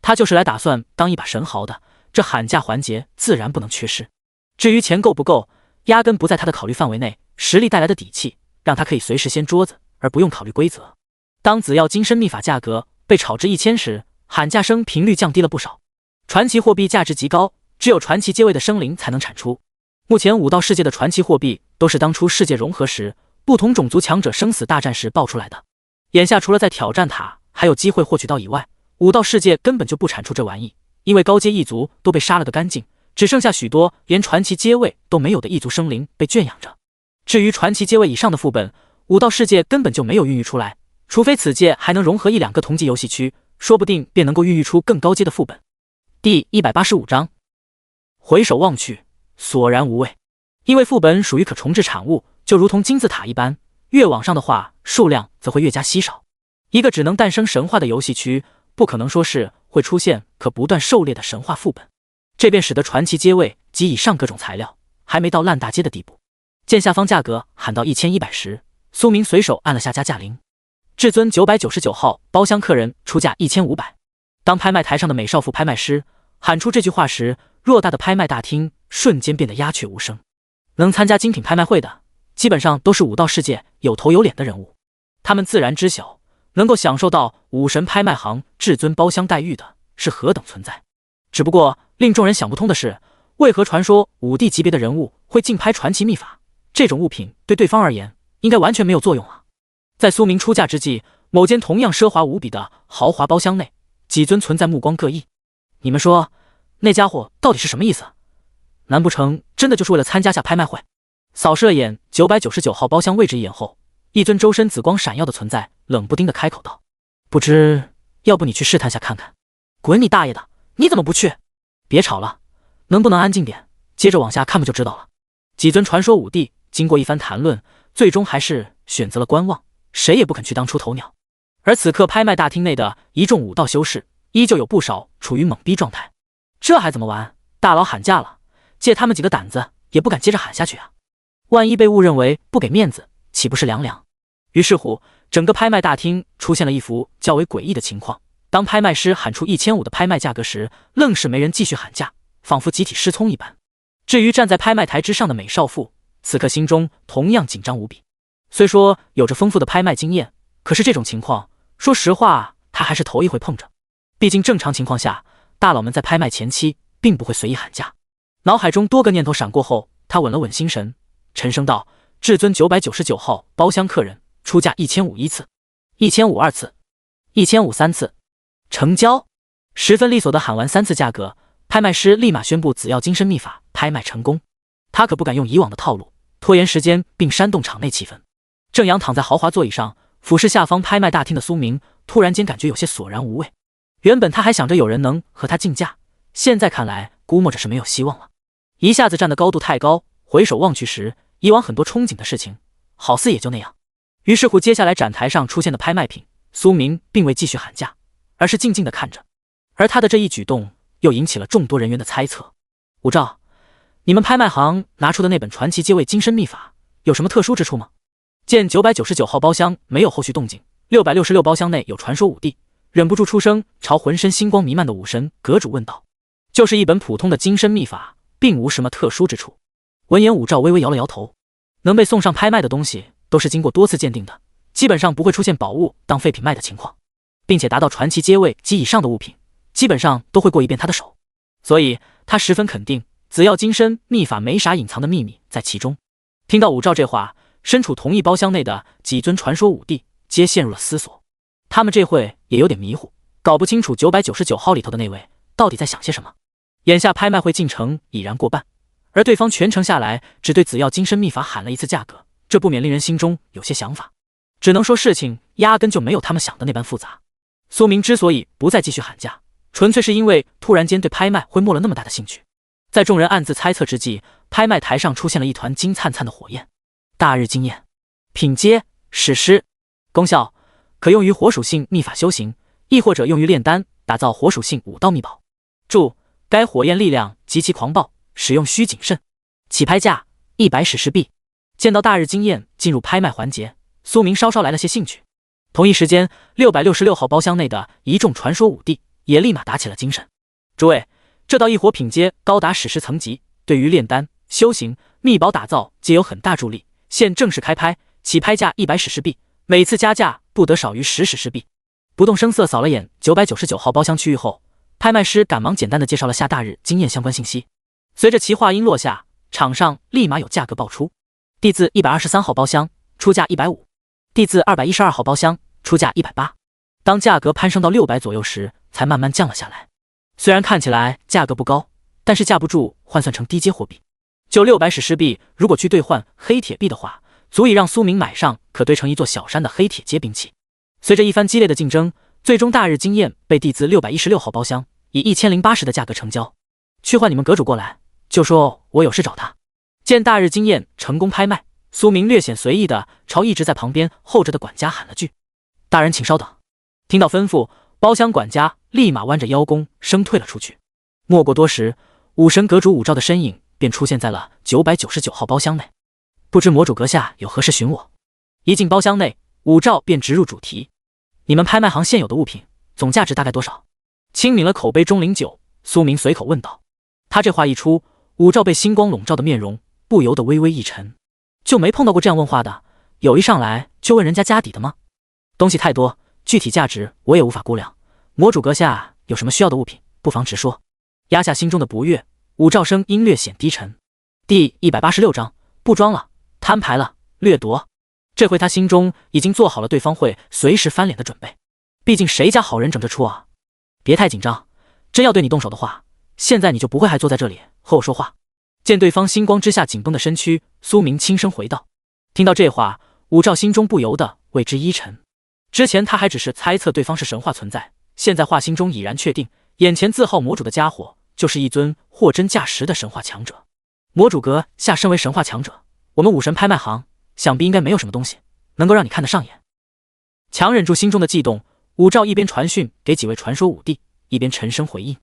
他就是来打算当一把神豪的，这喊价环节自然不能缺失。至于钱够不够，压根不在他的考虑范围内，实力带来的底气让他可以随时掀桌子，而不用考虑规则。当紫药金身秘法价格被炒至1000时，喊价声频率降低了不少。传奇货币价值极高，只有传奇阶位的生灵才能产出。目前武道世界的传奇货币都是当初世界融合时，不同种族强者生死大战时爆出来的。眼下除了在挑战塔还有机会获取到以外，武道世界根本就不产出这玩意，因为高阶异族都被杀了个干净，只剩下许多连传奇阶位都没有的异族生灵被圈养着。至于传奇阶位以上的副本，武道世界根本就没有孕育出来，除非此界还能融合1-2个同级游戏区，说不定便能够孕育出更高阶的副本。第185章，回首望去，索然无味。因为副本属于可重置产物，就如同金字塔一般，越往上的话，数量则会越加稀少。一个只能诞生神话的游戏区，不可能说是会出现可不断狩猎的神话副本，这便使得传奇阶位及以上各种材料还没到烂大街的地步。见下方价格喊到1100时，苏明随手按了下加价铃。至尊999号包厢客人出价1500。当拍卖台上的美少妇拍卖师喊出这句话时，偌大的拍卖大厅瞬间变得鸦雀无声。能参加精品拍卖会的，基本上都是武道世界有头有脸的人物，他们自然知晓能够享受到武神拍卖行至尊包厢待遇的是何等存在。只不过令众人想不通的是，为何传说武帝级别的人物会竞拍传奇秘法？这种物品对对方而言应该完全没有作用啊！在苏明出价之际，某间同样奢华无比的豪华包厢内，几尊存在目光各异。你们说，那家伙到底是什么意思？难不成真的就是为了参加下拍卖会？扫视了眼999号包厢位置一眼后，一尊周身紫光闪耀的存在冷不丁的开口道：“不知要不你去试探下看看？”滚你大爷的！你怎么不去？别吵了，能不能安静点？接着往下看不就知道了。几尊传说武帝经过一番谈论，最终还是选择了观望，谁也不肯去当出头鸟。而此刻拍卖大厅内的一众武道修士，依旧有不少处于懵逼状态。这还怎么玩？大佬喊价了，借他们几个胆子也不敢接着喊下去啊！万一被误认为不给面子，岂不是凉凉？于是乎，整个拍卖大厅出现了一幅较为诡异的情况。当拍卖师喊出1500的拍卖价格时，愣是没人继续喊价，仿佛集体失聪一般。至于站在拍卖台之上的美少妇，此刻心中同样紧张无比。虽说有着丰富的拍卖经验，可是这种情况，说实话，她还是头一回碰着。毕竟正常情况下，大佬们在拍卖前期并不会随意喊价。脑海中多个念头闪过后，他稳了稳心神，沉声道：“至尊999号包厢客人出价1500一次，1500二次，1500三次，成交。”十分利索的喊完3次价格，拍卖师立马宣布紫药金身秘法拍卖成功。他可不敢用以往的套路，拖延时间并煽动场内气氛。正阳躺在豪华座椅上，俯视下方拍卖大厅的苏明，突然间感觉有些索然无味。原本他还想着有人能和他竞价，现在看来估摸着是没有希望了。一下子站的高度太高，回首望去时，以往很多憧憬的事情，好似也就那样。于是乎，接下来展台上出现的拍卖品，苏明并未继续喊价，而是静静地看着。而他的这一举动又引起了众多人员的猜测。武曌，你们拍卖行拿出的那本传奇阶位金身秘法有什么特殊之处吗？见999号包厢没有后续动静，666包厢内有传说武帝，忍不住出声朝浑身星光弥漫的武神阁主问道。就是一本普通的金身秘法，并无什么特殊之处。闻言，武曌微微摇了摇头。能被送上拍卖的东西都是经过多次鉴定的，基本上不会出现宝物当废品卖的情况，并且达到传奇阶位及以上的物品基本上都会过一遍他的手，所以他十分肯定紫药金身秘法没啥隐藏的秘密在其中。听到武曌这话，身处同一包厢内的几尊传说武帝皆陷入了思索，他们这会也有点迷糊，搞不清楚999号里头的那位到底在想些什么。眼下拍卖会进程已然过半，而对方全程下来只对紫药金身秘法喊了一次价格，这不免令人心中有些想法。只能说事情压根就没有他们想的那般复杂。苏明之所以不再继续喊价，纯粹是因为突然间对拍卖会没了那么大的兴趣。在众人暗自猜测之际，拍卖台上出现了一团金灿灿的火焰。大日金焰，品阶史诗，功效可用于火属性秘法修行，亦或者用于炼丹打造火属性武道秘宝。注：该火焰力量极其狂暴，使用需谨慎。起拍价100史诗币。见到大日金焰进入拍卖环节，苏明稍稍来了些兴趣。同一时间，666号包厢内的一众传说武帝也立马打起了精神。诸位，这道异火品阶高达史诗层级，对于炼丹、修行、秘宝打造皆有很大助力。现正式开拍，起拍价100史诗币，每次加价不得少于10史诗币。不动声色扫了眼999号包厢区域后，拍卖师赶忙简单的介绍了下大日经验相关信息。随着其话音落下，场上立马有价格爆出。地字123号包厢出价150，地字212号包厢出价180。当价格攀升到600左右时，才慢慢降了下来。虽然看起来价格不高，但是架不住换算成低阶货币。就600史诗币，如果去兑换黑铁币的话，足以让苏明买上可堆成一座小山的黑铁阶兵器。随着一番激烈的竞争，最终大日经验被地字616号包厢以1080的价格成交。去换你们阁主过来，就说我有事找他。见大日经验成功拍卖，苏明略显随意的朝一直在旁边候着的管家喊了句：大人请稍等。听到吩咐，包厢管家立马弯着腰弓生退了出去。没过多时，武神阁主武曌的身影便出现在了999号包厢内。不知魔主阁下有何事寻我？一进包厢内，武曌便直入主题：你们拍卖行现有的物品总价值大概多少？轻抿了口杯中灵酒，苏明随口问道。他这话一出，武曌被星光笼罩的面容不由得微微一沉。就没碰到过这样问话的，有一上来就问人家家底的吗？东西太多，具体价值我也无法估量。魔主阁下有什么需要的物品，不妨直说。压下心中的不悦，武曌声音略显低沉。第186章，不装了，摊牌了，掠夺。这回他心中已经做好了对方会随时翻脸的准备，毕竟谁家好人整这出啊？别太紧张，真要对你动手的话，现在你就不会还坐在这里和我说话。见对方星光之下紧绷的身躯，苏明轻声回道。听到这话，武曌心中不由得为之一沉。之前他还只是猜测对方是神话存在，现在话心中已然确定，眼前自号魔主的家伙就是一尊货真价实的神话强者。魔主阁下身为神话强者，我们武神拍卖行想必应该没有什么东西能够让你看得上眼。强忍住心中的悸动，武曌一边传讯给几位传说武帝，一边沉声回应：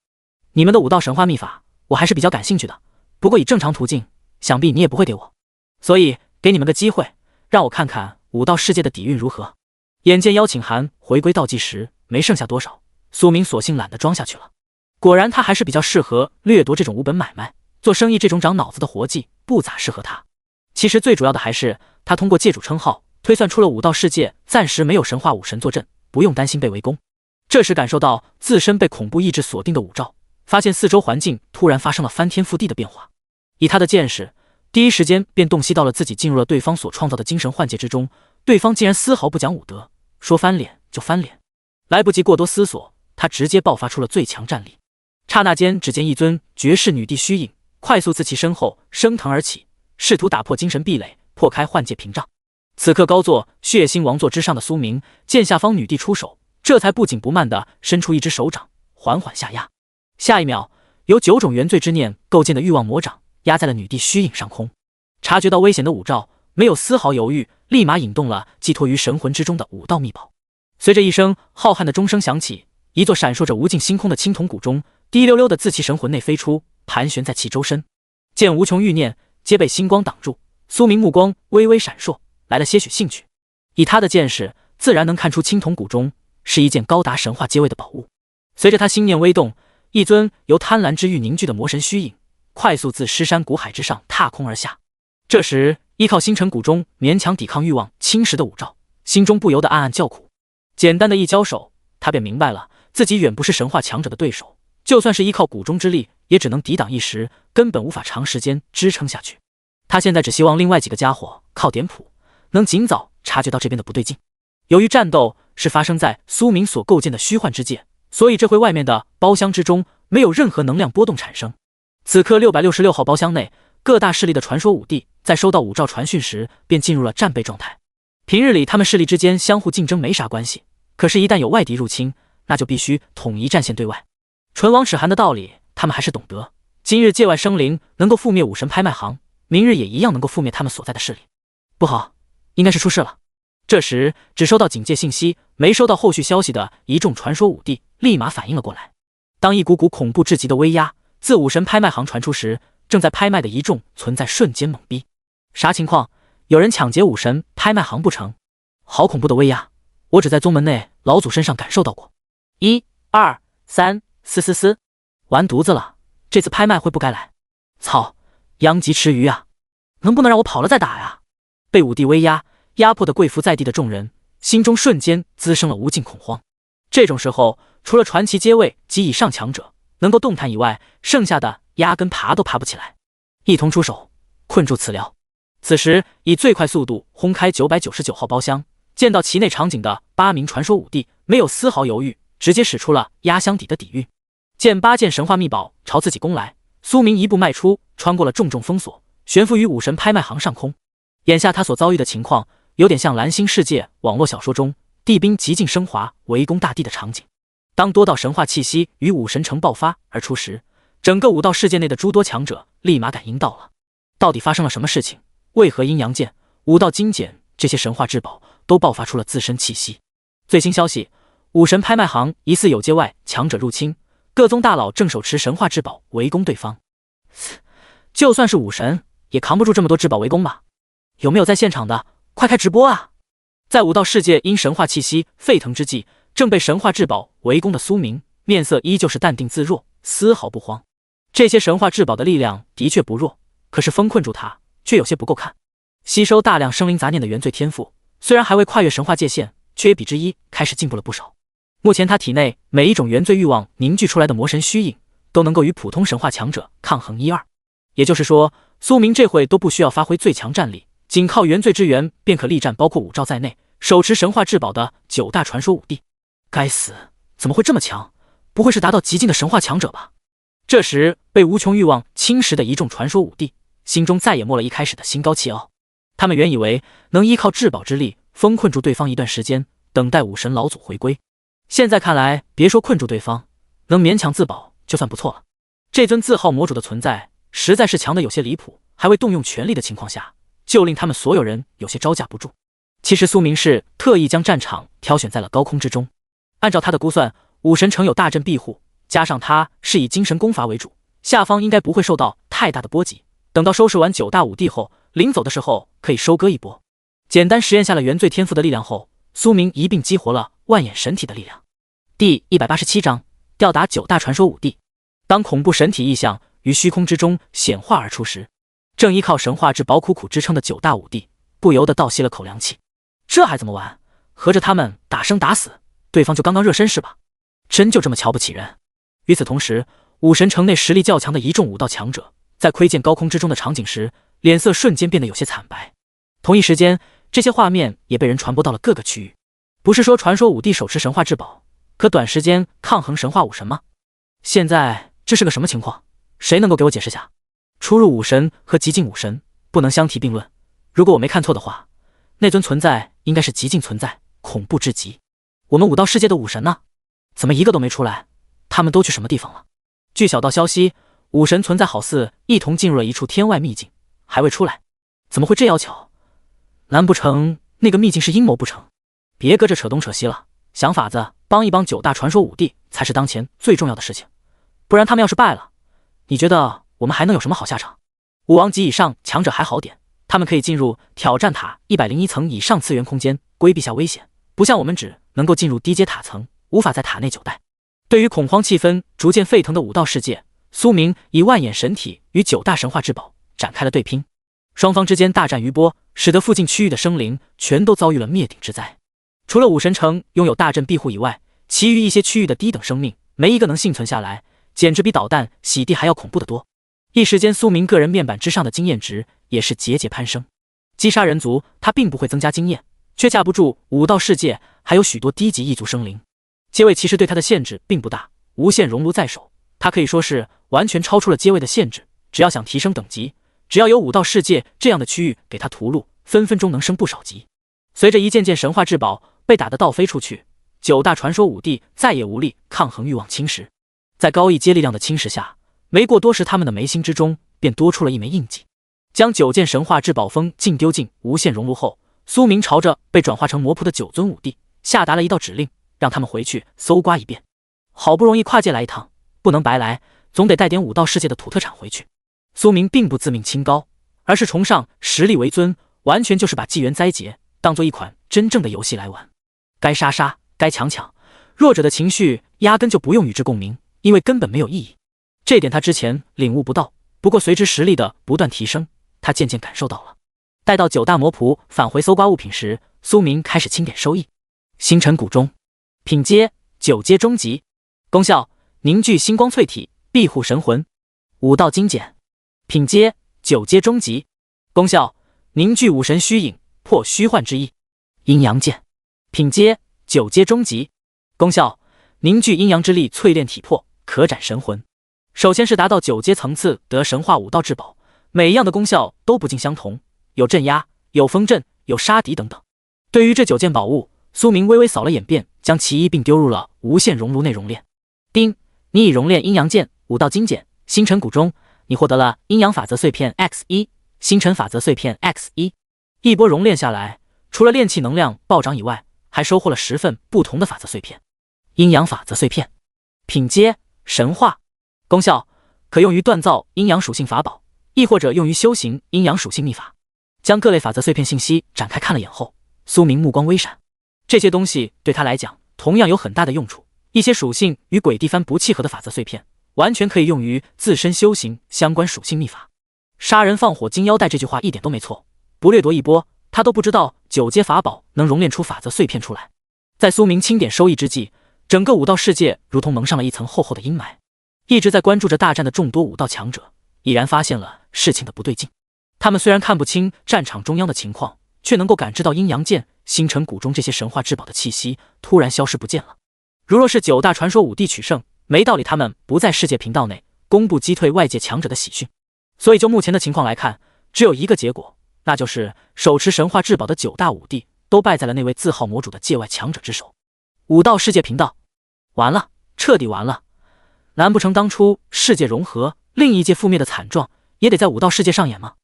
你们的武道神话秘法我还是比较感兴趣的，不过以正常途径想必你也不会给我，所以给你们个机会，让我看看武道世界的底蕴如何。眼见邀请函回归倒计时没剩下多少，苏明索性懒得装下去了。果然他还是比较适合掠夺这种无本买卖，做生意这种长脑子的活计不咋适合他。其实最主要的还是他通过借主称号推算出了武道世界暂时没有神话武神坐镇，不用担心被围攻。这时感受到自身被恐怖意志锁定的武曌，发现四周环境突然发生了翻天覆地的变化。以他的见识，第一时间便洞悉到了自己进入了对方所创造的精神幻界之中，对方竟然丝毫不讲武德，说翻脸就翻脸。来不及过多思索，他直接爆发出了最强战力。刹那间，只见一尊绝世女帝虚影快速自其身后升腾而起，试图打破精神壁垒，破开幻界屏障。此刻高坐血腥王座之上的苏明见下方女帝出手，这才不紧不慢地伸出一只手掌缓缓下压。下一秒，由9种原罪之念构建的欲望魔掌压在了女帝虚影上空。察觉到危险的武曌没有丝毫犹豫，立马引动了寄托于神魂之中的武道秘宝。随着一声浩瀚的钟声响起，一座闪烁着无尽星空的青铜古钟滴溜溜的自其神魂内飞出，盘旋在其周身。见无穷欲念皆被星光挡住，苏明目光微微闪烁，来了些许兴趣。以他的见识，自然能看出青铜古钟是一件高达神话阶位的宝物。随着他心念微动，一尊由贪婪之欲凝聚的魔神虚影快速自尸山谷海之上踏空而下。这时，依靠星辰古钟勉强抵抗欲望侵蚀的武曌，心中不由得暗暗叫苦。简单的一交手，他便明白了自己远不是神话强者的对手，就算是依靠古钟之力，也只能抵挡一时，根本无法长时间支撑下去。他现在只希望另外几个家伙靠点谱，能尽早察觉到这边的不对劲。由于战斗是发生在苏明所构建的虚幻之界，所以这回外面的包厢之中没有任何能量波动产生。此刻666号包厢内，各大势力的传说武帝在收到武曌传讯时便进入了战备状态。平日里他们势力之间相互竞争没啥关系，可是一旦有外敌入侵，那就必须统一战线对外。唇亡齿寒的道理他们还是懂得，今日界外生灵能够覆灭武神拍卖行，明日也一样能够覆灭他们所在的势力。不好，应该是出事了。这时只收到警戒信息，没收到后续消息的一众传说武帝立马反应了过来。当一股股恐怖至极的威压自武神拍卖行传出时，正在拍卖的一众存在瞬间懵逼。啥情况？有人抢劫武神拍卖行不成？好恐怖的威压，我只在宗门内老祖身上感受到过。1、2、3，嘶，完犊子了，这次拍卖会不该来。操，殃及池鱼啊！能不能让我跑了再打呀？被武帝威压压迫的跪伏在地的众人，心中瞬间滋生了无尽恐慌。这种时候，除了传奇阶位及以上强者能够动弹以外，剩下的压根爬都爬不起来。一同出手，困住此僚。此时以最快速度轰开999号包厢，见到其内场景的8名传说武帝没有丝毫犹豫，直接使出了压箱底的底蕴。见8件神话秘宝朝自己攻来，苏明一步迈出，穿过了重重封锁，悬浮于武神拍卖行上空。眼下他所遭遇的情况有点像蓝星世界网络小说中帝兵极尽升华围攻大地的场景。当多道神话气息与武神城爆发而出时，整个武道世界内的诸多强者立马感应到了，到底发生了什么事情？为何阴阳剑、武道金简这些神话至宝都爆发出了自身气息？最新消息，武神拍卖行疑似有界外强者入侵，各宗大佬正手持神话至宝围攻对方。就算是武神也扛不住这么多至宝围攻吧？有没有在现场的？快开直播啊！在武道世界因神话气息沸腾之际，正被神话至宝围攻的苏明面色依旧是淡定自若，丝毫不慌。这些神话至宝的力量的确不弱，可是封困住他却有些不够看。吸收大量生灵杂念的原罪天赋，虽然还未跨越神话界限，却也比之一开始进步了不少。目前他体内每一种原罪欲望凝聚出来的魔神虚影，都能够与普通神话强者抗衡1、2。也就是说，苏明这会都不需要发挥最强战力，仅靠原罪之源便可力战包括武曌在内手持神话至宝的9大传说武帝。该死，怎么会这么强？不会是达到极境的神话强者吧？这时被无穷欲望侵蚀的一众传说武帝心中再也没了一开始的心高气傲。他们原以为能依靠至宝之力封困住对方一段时间，等待武神老祖回归，现在看来别说困住对方，能勉强自保就算不错了。这尊自号魔主的存在实在是强的有些离谱，还未动用全力的情况下，就令他们所有人有些招架不住。其实苏明是特意将战场挑选在了高空之中，按照他的估算，武神城有大阵庇护，加上他是以精神攻伐为主，下方应该不会受到太大的波及。等到收拾完9大武帝后，临走的时候可以收割一波。简单实验下了原罪天赋的力量后，苏明一并激活了万眼神体的力量。第187章吊打9大传说武帝。当恐怖神体异象于虚空之中显化而出时，正依靠神话至宝苦苦支撑的9大武帝不由得倒吸了口凉气。这还怎么玩？合着他们打生打死，对方就刚刚热身是吧？真就这么瞧不起人？与此同时，武神城内实力较强的一众武道强者在窥见高空之中的场景时，脸色瞬间变得有些惨白。同一时间，这些画面也被人传播到了各个区域。不是说传说武帝手持神话至宝，可短时间抗衡神话武神吗？现在这是个什么情况？谁能够给我解释下？初入武神和极境武神不能相提并论，如果我没看错的话，那尊存在应该是极境存在，恐怖至极。我们武道世界的武神呢？怎么一个都没出来？他们都去什么地方了？据小道消息，武神存在好似一同进入了一处天外秘境，还未出来。怎么会这要巧？难不成那个秘境是阴谋不成？别搁这扯东扯西了，想法子帮一帮9大传说5帝才是当前最重要的事情。不然他们要是败了，你觉得我们还能有什么好下场？5王级以上强者还好点，他们可以进入挑战塔101层以上次元空间，规避下危险，不像我们只能够进入低阶塔层，无法在塔内久待。对于恐慌气氛逐渐沸腾的武道世界，苏明以万眼神体与9大神话至宝展开了对拼，双方之间大战余波，使得附近区域的生灵全都遭遇了灭顶之灾。除了武神城拥有大阵庇护以外，其余一些区域的低等生命没一个能幸存下来，简直比导弹洗地还要恐怖得多。一时间，苏明个人面板之上的经验值也是节节攀升。击杀人族，他并不会增加经验，却架不住武道世界还有许多低级异族生灵。阶位其实对他的限制并不大，无限熔炉在手，他可以说是完全超出了阶位的限制。只要想提升等级，只要有武道世界这样的区域给他屠戮，分分钟能升不少级。随着一件件神话至宝被打得倒飞出去，9大传说5帝再也无力抗衡欲望侵蚀。在高一阶力量的侵蚀下，没过多时，他们的眉心之中便多出了一枚印记。将9件神话至宝封尽丢进无限熔炉后，苏明朝着被转化成魔仆的9尊5帝下达了一道指令，让他们回去搜刮一遍。好不容易跨界来一趟，不能白来，总得带点武道世界的土特产回去。苏明并不自命清高，而是崇尚实力为尊，完全就是把纪元灾劫当做一款真正的游戏来玩。该杀杀，该抢抢，弱者的情绪压根就不用与之共鸣，因为根本没有意义。这点他之前领悟不到，不过随之实力的不断提升，他渐渐感受到了。待到9大魔仆返回搜刮物品时，苏明开始清点收益。星辰谷中，品阶9阶中级，功效凝聚星光淬体，庇护神魂。武道精简，品阶9阶中级，功效凝聚武神虚影，破虚幻之意。阴阳剑，品阶9阶中级，功效凝聚阴阳之力，淬炼体魄，可斩神魂。首先是达到9阶层次得神话武道至宝，每一样的功效都不尽相同，有镇压，有封阵，有杀敌等等。对于这9件宝物，苏明微微扫了眼便将其一并丢入了无限熔炉内熔炼。丁，你已熔炼阴阳剑，武道精简，星辰谷中，你获得了阴阳法则碎片 X1， 星辰法则碎片 X1。一波熔炼下来，除了炼气能量暴涨以外，还收获了10份不同的法则碎片。阴阳法则碎片，品阶神话，功效可用于锻造阴阳属性法宝，亦或者用于修行阴阳属性秘法。将各类法则碎片信息展开看了眼后，苏明目光微闪。这些东西对他来讲同样有很大的用处，一些属性与鬼地幡不契合的法则碎片，完全可以用于自身修行相关属性秘法。杀人放火金腰带这句话一点都没错，不掠夺一波，他都不知道9阶法宝能熔炼出法则碎片出来。在苏明清点收益之际，整个武道世界如同蒙上了一层厚厚的阴霾。一直在关注着大战的众多武道强者已然发现了事情的不对劲。他们虽然看不清战场中央的情况，却能够感知到阴阳剑、星辰谷中这些神话至宝的气息突然消失不见了。如若是9大传说5帝取胜，没道理他们不在世界频道内公布击退外界强者的喜讯。所以就目前的情况来看，只有一个结果，那就是手持神话至宝的9大5帝都败在了那位自号魔主的界外强者之手。武道世界频道完了，彻底完了。难不成当初世界融合，另一界覆灭的惨状也得在武道世界上演吗？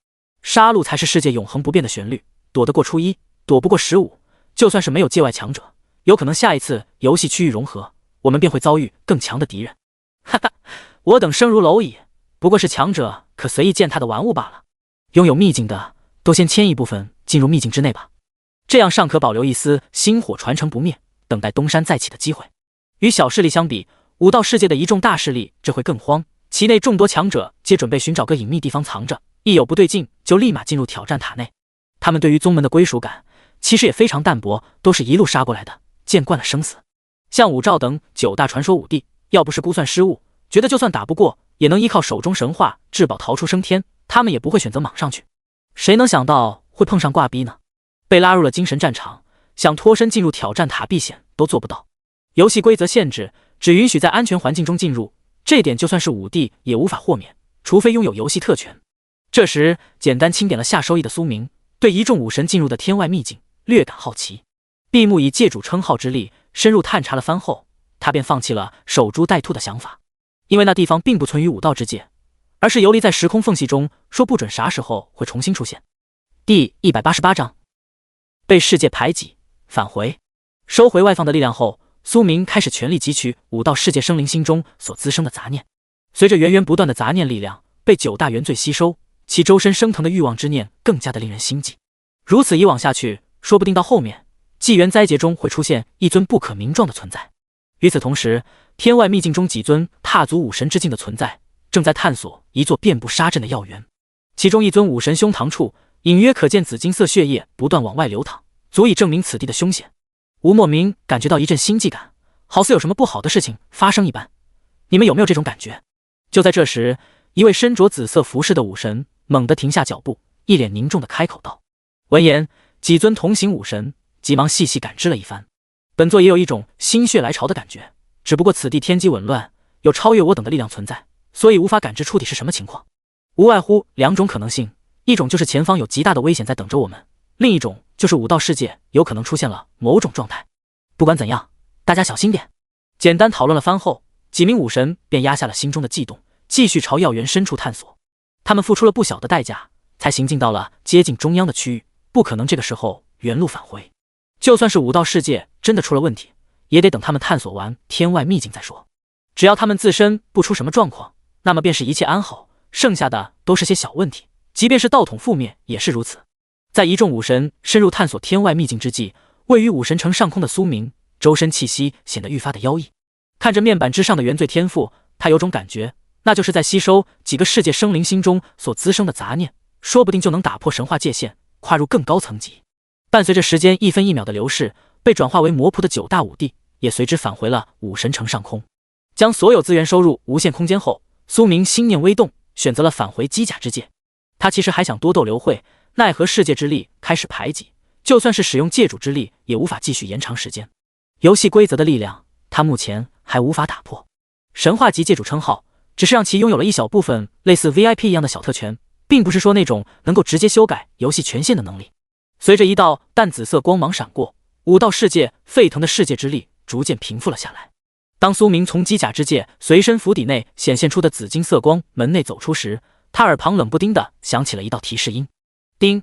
杀戮才是世界永恒不变的旋律，躲得过初一，躲不过15。就算是没有界外强者，有可能下一次游戏区域融合，我们便会遭遇更强的敌人。哈哈，我等生如蝼蚁，不过是强者可随意践踏的玩物罢了。拥有秘境的，都先迁一部分进入秘境之内吧，这样尚可保留一丝星火传承不灭，等待东山再起的机会。与小势力相比，武道世界的一众大势力这会更慌，其内众多强者皆准备寻找个隐秘地方藏着，一有不对劲就立马进入挑战塔内。他们对于宗门的归属感其实也非常淡薄，都是一路杀过来的，见惯了生死。像武曌等9大传说5帝，要不是估算失误，觉得就算打不过也能依靠手中神话至宝逃出升天，他们也不会选择莽上去。谁能想到会碰上挂逼呢？被拉入了精神战场，想脱身进入挑战塔避险都做不到。游戏规则限制只允许在安全环境中进入，这点就算是5帝也无法豁免，除非拥有游戏特权。这时简单清点了下收益的苏明，对一众武神进入的天外秘境略感好奇。闭目以界主称号之力深入探查了番后，他便放弃了守株待兔的想法，因为那地方并不存于武道之界，而是游离在时空缝隙中，说不准啥时候会重新出现。第188章被世界排挤，返回。收回外放的力量后，苏明开始全力汲取武道世界生灵心中所滋生的杂念。随着源源不断的杂念力量被9大原罪吸收，其周身升腾的欲望之念更加的令人心悸。如此以往下去，说不定到后面纪元灾劫中会出现一尊不可名状的存在。与此同时，天外秘境中几尊踏足武神之境的存在正在探索一座遍布杀阵的要源。其中一尊武神胸膛处隐约可见紫金色血液不断往外流淌，足以证明此地的凶险。吴莫名感觉到一阵心悸感，好似有什么不好的事情发生一般。你们有没有这种感觉？就在这时，一位身着紫色服饰的武神猛地停下脚步，一脸凝重地开口道。闻言，几尊同行武神急忙细细感知了一番。本座也有一种心血来潮的感觉，只不过此地天机紊乱，有超越我等的力量存在，所以无法感知出底是什么情况。无外乎2种可能性，一种就是前方有极大的危险在等着我们，另一种就是武道世界有可能出现了某种状态。不管怎样，大家小心点。简单讨论了番后，几名武神便压下了心中的悸动，继续朝药源深处探索。他们付出了不小的代价，才行进到了接近中央的区域，不可能这个时候原路返回。就算是武道世界真的出了问题，也得等他们探索完天外秘境再说。只要他们自身不出什么状况，那么便是一切安好，剩下的都是些小问题，即便是道统覆灭也是如此。在一众武神深入探索天外秘境之际，位于武神城上空的苏明周身气息显得愈发的妖异。看着面板之上的原罪天赋，他有种感觉，那就是在吸收几个世界生灵心中所滋生的杂念，说不定就能打破神话界限，跨入更高层级。伴随着时间一分一秒的流逝，被转化为魔仆的9大武帝也随之返回了武神城上空。将所有资源收入无限空间后，苏明心念微动，选择了返回机甲之界。他其实还想多斗刘慧，奈何世界之力开始排挤，就算是使用界主之力也无法继续延长时间。游戏规则的力量，他目前还无法打破。神话级界主称号只是让其拥有了一小部分类似 VIP 一样的小特权，并不是说那种能够直接修改游戏权限的能力。随着一道淡紫色光芒闪过，武道世界沸腾的世界之力逐渐平复了下来。当苏明从机甲之界随身府邸内显现出的紫金色光门内走出时，他耳旁冷不丁地响起了一道提示音：丁，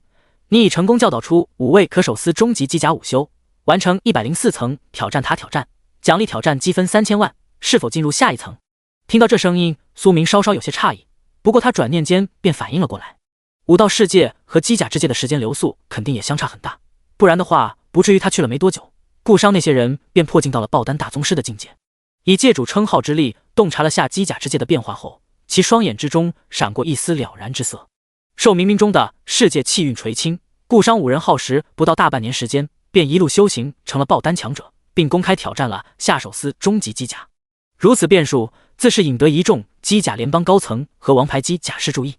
你已成功教导出5位可手撕终极机甲午休，完成104层挑战塔挑战，奖励挑战积分3000万，是否进入下一层？听到这声音，苏明稍稍有些诧异，不过他转念间便反应了过来。武道世界和机甲之界的时间流速肯定也相差很大，不然的话不至于他去了没多久，顾商那些人便破境到了爆丹大宗师的境界。以界主称号之力洞察了下机甲之界的变化后，其双眼之中闪过一丝了然之色。受冥冥中的世界气运垂青，顾商5人耗时不到大半年时间，便一路修行成了爆丹强者，并公开挑战了下手撕终极机甲。如此变数，自是引得一众机甲联邦高层和王牌机甲师注意。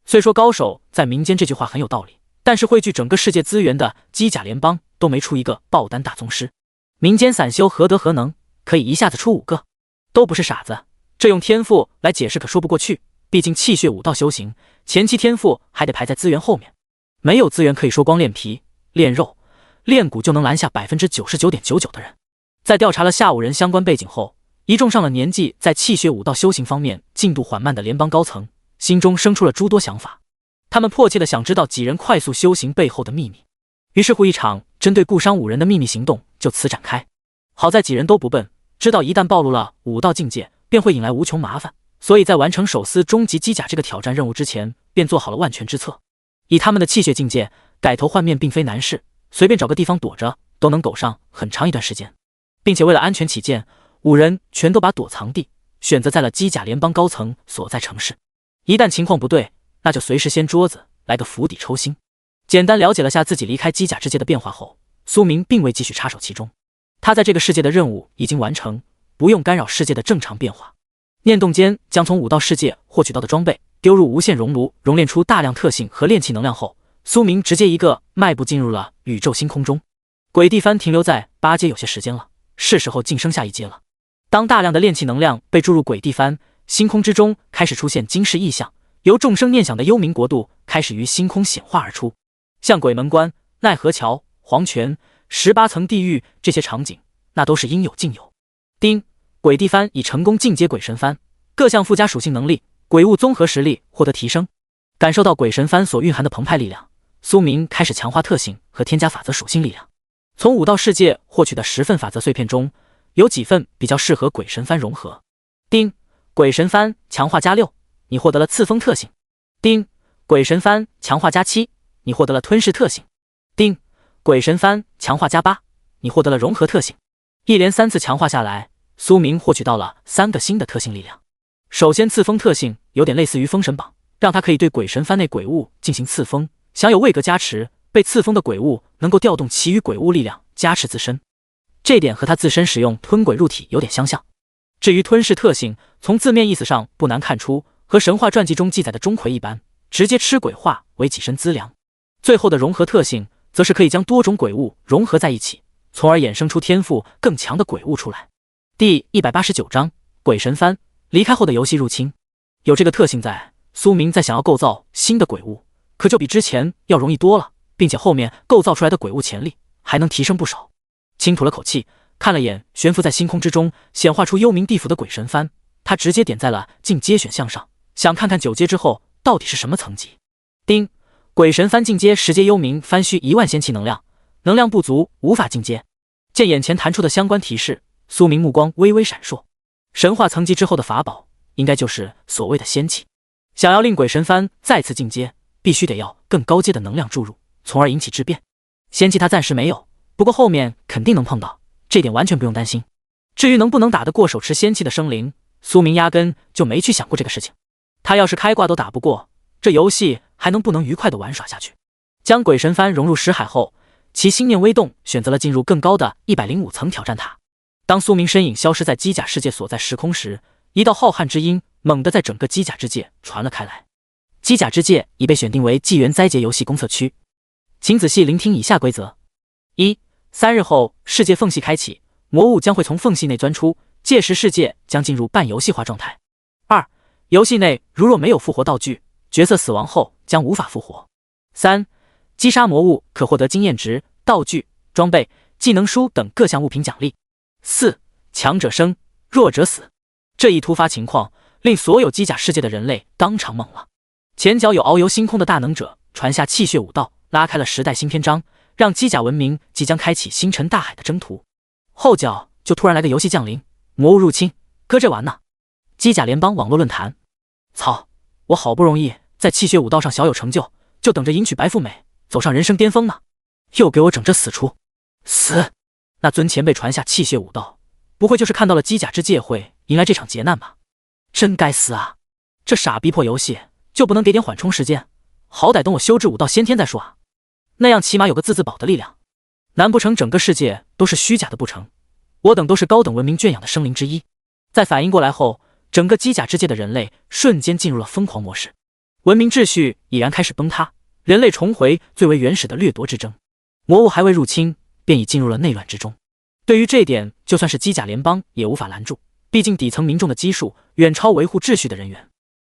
虽说高手在民间这句话很有道理，但是汇聚整个世界资源的机甲联邦都没出一个爆丹大宗师，民间散修何德何能，可以一下子出5个？都不是傻子，这用天赋来解释可说不过去。毕竟气血武道修行，前期天赋还得排在资源后面，没有资源可以说光练皮、练肉、练骨就能拦下 99.99% 的人。在调查了下5人相关背景后，一众上了年纪在气血武道修行方面进度缓慢的联邦高层心中生出了诸多想法，他们迫切地想知道几人快速修行背后的秘密。于是乎，一场针对顾商5人的秘密行动就此展开。好在几人都不笨，知道一旦暴露了武道境界，便会引来无穷麻烦，所以在完成手撕终极机甲这个挑战任务之前，便做好了万全之策。以他们的气血境界，改头换面并非难事，随便找个地方躲着都能苟上很长一段时间。并且为了安全起见，5人全都把躲藏地选择在了机甲联邦高层所在城市。一旦情况不对，那就随时掀桌子，来个釜底抽薪。简单了解了下自己离开机甲之界的变化后，苏明并未继续插手其中。他在这个世界的任务已经完成，不用干扰世界的正常变化。念动间将从武道世界获取到的装备丢入无限熔炉，熔炼出大量特性和炼气能量后，苏明直接一个迈步进入了宇宙星空中。鬼地幡停留在8阶有些时间了，是时候晋升下一阶了。当大量的炼气能量被注入鬼地幡，星空之中开始出现惊世异象，由众生念想的幽冥国度开始于星空显化而出，像鬼门关、奈何桥、黄泉、18层地狱这些场景，那都是应有尽有。丁，鬼地幡已成功进阶鬼神幡，各项附加属性能力、鬼物综合实力获得提升。感受到鬼神幡所蕴含的澎湃力量，苏明开始强化特性和添加法则属性力量。从武道世界获取的10份法则碎片中，有几份比较适合鬼神幡融合。丁，鬼神幡强化+6，你获得了刺锋特性。丁，鬼神幡强化+7，你获得了吞噬特性。丁，鬼神幡强化+8，你获得了融合特性。一连3次强化下来，苏明获取到了3个新的特性力量。首先，刺锋特性有点类似于封神榜，让他可以对鬼神幡内鬼物进行刺锋，享有位格加持，被刺锋的鬼物能够调动其余鬼物力量加持自身，这点和他自身使用吞鬼入体有点相像。至于吞噬特性，从字面意思上不难看出，和神话传记中记载的钟馗一般，直接吃鬼化为己身资粮。最后的融合特性，则是可以将多种鬼物融合在一起，从而衍生出天赋更强的鬼物出来。第189章鬼神幡离开后的游戏入侵。有这个特性在，苏明在想要构造新的鬼物，可就比之前要容易多了，并且后面构造出来的鬼物潜力还能提升不少。轻吐了口气，看了眼悬浮在星空之中显化出幽冥地府的鬼神幡，他直接点在了进阶选项上，想看看9阶之后到底是什么层级。丁，鬼神幡进阶10阶幽冥幡需1万仙气能量，能量不足无法进阶。见眼前弹出的相关提示，苏明目光微微闪烁，神话层级之后的法宝应该就是所谓的仙气。想要令鬼神幡再次进阶，必须得要更高阶的能量注入，从而引起质变。仙气他暂时没有，不过后面肯定能碰到，这点完全不用担心。至于能不能打得过手持仙气的生灵，苏明压根就没去想过这个事情。他要是开挂都打不过，这游戏还能不能愉快地玩耍下去？将鬼神幡融入识海后，其心念微动，选择了进入更高的105层挑战塔。当苏明身影消失在机甲世界所在时空时，一道浩瀚之音猛地在整个机甲之界传了开来。机甲之界已被选定为纪元灾劫游戏公测区，请仔细聆听以下规则：1、3日后世界缝隙开启，魔物将会从缝隙内钻出，届时世界将进入半游戏化状态。2、游戏内如若没有复活道具，角色死亡后将无法复活。3、击杀魔物可获得经验值、道具、装备、技能书等各项物品奖励。4、强者生，弱者死。这一突发情况令所有机甲世界的人类当场懵了。前脚有遨游星空的大能者传下气血武道，拉开了时代新篇章，让机甲文明即将开启星辰大海的征途。后脚就突然来个游戏降临，魔物入侵，搁这玩呢？机甲联邦网络论坛，操，我好不容易在气血武道上小有成就，就等着迎娶白富美，走上人生巅峰呢，又给我整这死出死！那尊前辈传下气血武道，不会就是看到了机甲之界会迎来这场劫难吧？真该死啊！这傻逼破游戏就不能给点缓冲时间？好歹等我修至武道先天再说啊！那样起码有个自保的力量。难不成整个世界都是虚假的不成？我等都是高等文明圈养的生灵之一。在反应过来后，整个机甲之界的人类瞬间进入了疯狂模式，文明秩序已然开始崩塌，人类重回最为原始的掠夺之争。魔物还未入侵，便已进入了内乱之中。对于这点，就算是机甲联邦也无法拦住，毕竟底层民众的基数远超维护秩序的人员，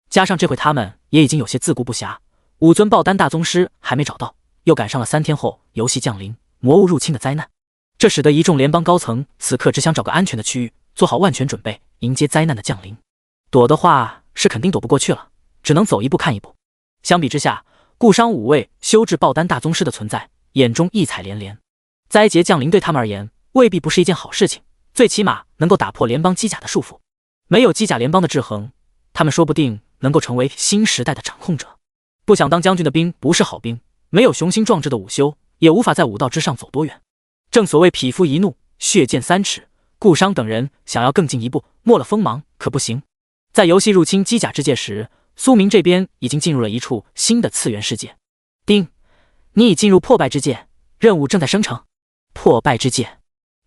加上这回他们也已经有些自顾不暇，5尊爆丹大宗师还没找到，又赶上了3天后游戏降临、魔物入侵的灾难，这使得一众联邦高层此刻只想找个安全的区域，做好万全准备，迎接灾难的降临。躲的话是肯定躲不过去了，只能走一步看一步。相比之下，顾商5位修至爆丹大宗师的存在，眼中异彩连连。灾劫降临对他们而言未必不是一件好事情，最起码能够打破联邦机甲的束缚。没有机甲联邦的制衡，他们说不定能够成为新时代的掌控者。不想当将军的兵不是好兵，没有雄心壮志的武修也无法在武道之上走多远。正所谓匹夫一怒，血溅3尺，顾商等人想要更进一步，没了锋芒可不行。在游戏入侵机甲之界时，苏明这边已经进入了一处新的次元世界。丁，你已进入破败之界，任务正在生成。破败之界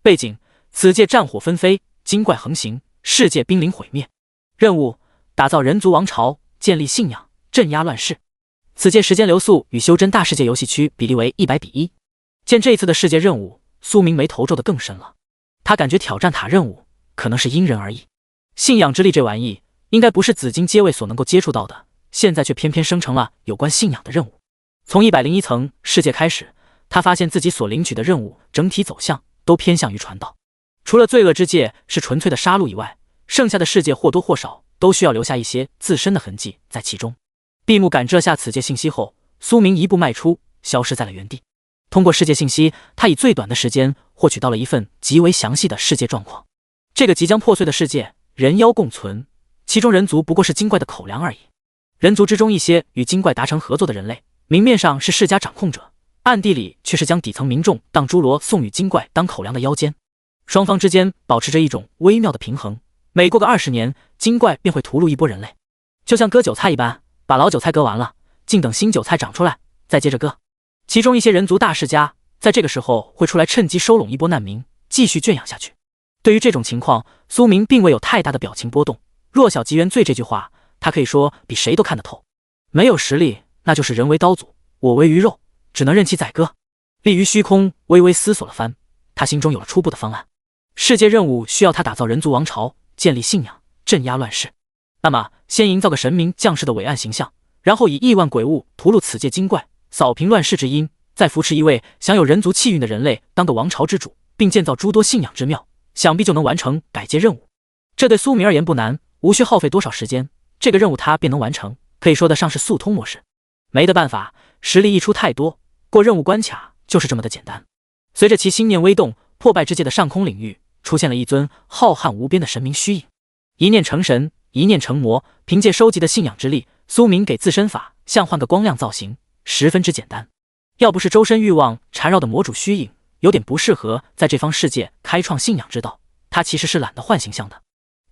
背景：此界战火纷飞，精怪横行，世界濒临毁灭。任务：打造人族王朝，建立信仰，镇压乱世。此界时间流速与修真大世界游戏区比例为100:1。见这一次的世界任务，苏明眉头皱得更深了。他感觉挑战塔任务可能是因人而异。信仰之力这玩意应该不是紫金阶位所能够接触到的，现在却偏偏生成了有关信仰的任务。从101层世界开始，他发现自己所领取的任务整体走向都偏向于传道。除了罪恶之界是纯粹的杀戮以外，剩下的世界或多或少都需要留下一些自身的痕迹在其中。闭目感知了下此界信息后，苏明一步迈出，消失在了原地。通过世界信息，他以最短的时间获取到了一份极为详细的世界状况。这个即将破碎的世界，人妖共存，其中人族不过是精怪的口粮而已。人族之中一些与精怪达成合作的人类，明面上是世家掌控者，暗地里却是将底层民众当猪罗送与精怪当口粮的妖奸。双方之间保持着一种微妙的平衡，每过个20年，精怪便会屠戮一波人类，就像割韭菜一般，把老韭菜割完了，静等新韭菜长出来，再接着割。其中一些人族大世家在这个时候会出来趁机收拢一波难民，继续圈养下去。对于这种情况，苏明并未有太大的表情波动。弱小即原罪这句话，他可以说比谁都看得透。没有实力，那就是人为刀俎，我为鱼肉，只能任其宰割。立于虚空微微思索了番，他心中有了初步的方案。世界任务需要他打造人族王朝，建立信仰，镇压乱世。那么先营造个神明将士的伟岸形象，然后以亿万鬼物屠戮此界精怪，扫平乱世之因，再扶持一位享有人族气运的人类当个王朝之主，并建造诸多信仰之庙，想必就能完成改界任务。这对苏明而言不难，无需耗费多少时间，这个任务他便能完成，可以说得上是速通模式。没得办法，实力溢出太多，过任务关卡就是这么的简单。随着其心念微动，破败之界的上空领域出现了一尊浩瀚无边的神明虚影。一念成神，一念成魔，凭借收集的信仰之力，苏明给自身法像换个光亮造型，十分之简单。要不是周身欲望缠绕的魔主虚影有点不适合在这方世界开创信仰之道，他其实是懒得换形象的。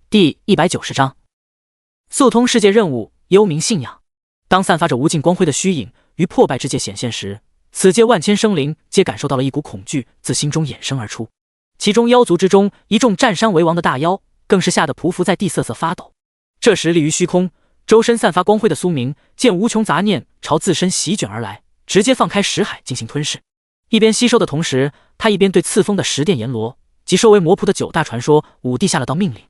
第190章速通世界任务，幽冥信仰。当散发着无尽光辉的虚影于破败之界显现时，此界万千生灵皆感受到了一股恐惧自心中衍生而出。其中妖族之中一众占山为王的大妖更是吓得匍匐在地瑟瑟发抖。这时立于虚空，周身散发光辉的苏明见无穷杂念朝自身席卷而来，直接放开识海进行吞噬。一边吸收的同时，他一边对赐封的十殿阎罗及收为魔仆的9大传说五帝下了道命令：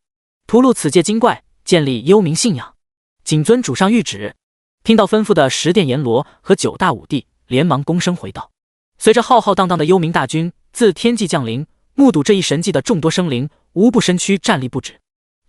屠戮此界精怪，建立幽冥信仰，谨遵主上谕旨。听到吩咐的十殿阎罗和9大五帝连忙躬身回道。随着浩浩荡荡的幽冥大军自天际降临，目睹这一神迹的众多生灵无不身躯战栗不止。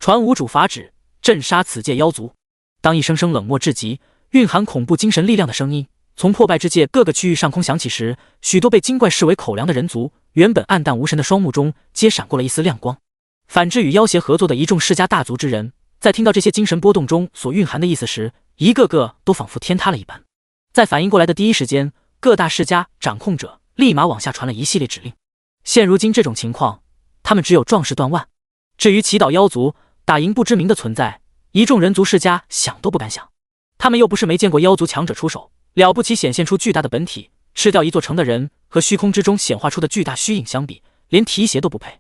传无主法旨，镇杀此界妖族。当一声声冷漠至极、蕴含恐怖精神力量的声音从破败之界各个区域上空响起时，许多被精怪视为口粮的人族原本暗淡无神的双目中皆闪过了一丝亮光。反之，与妖邪合作的一众世家大族之人，在听到这些精神波动中所蕴含的意思时，一个个都仿佛天塌了一般。在反应过来的第一时间，各大世家掌控者立马往下传了一系列指令。现如今这种情况，他们只有壮士断腕。至于祈祷妖族、打赢不知名的存在，一众人族世家想都不敢想。他们又不是没见过妖族强者出手，了不起显现出巨大的本体，吃掉一座城的人和虚空之中显化出的巨大虚影相比，连提鞋都不配。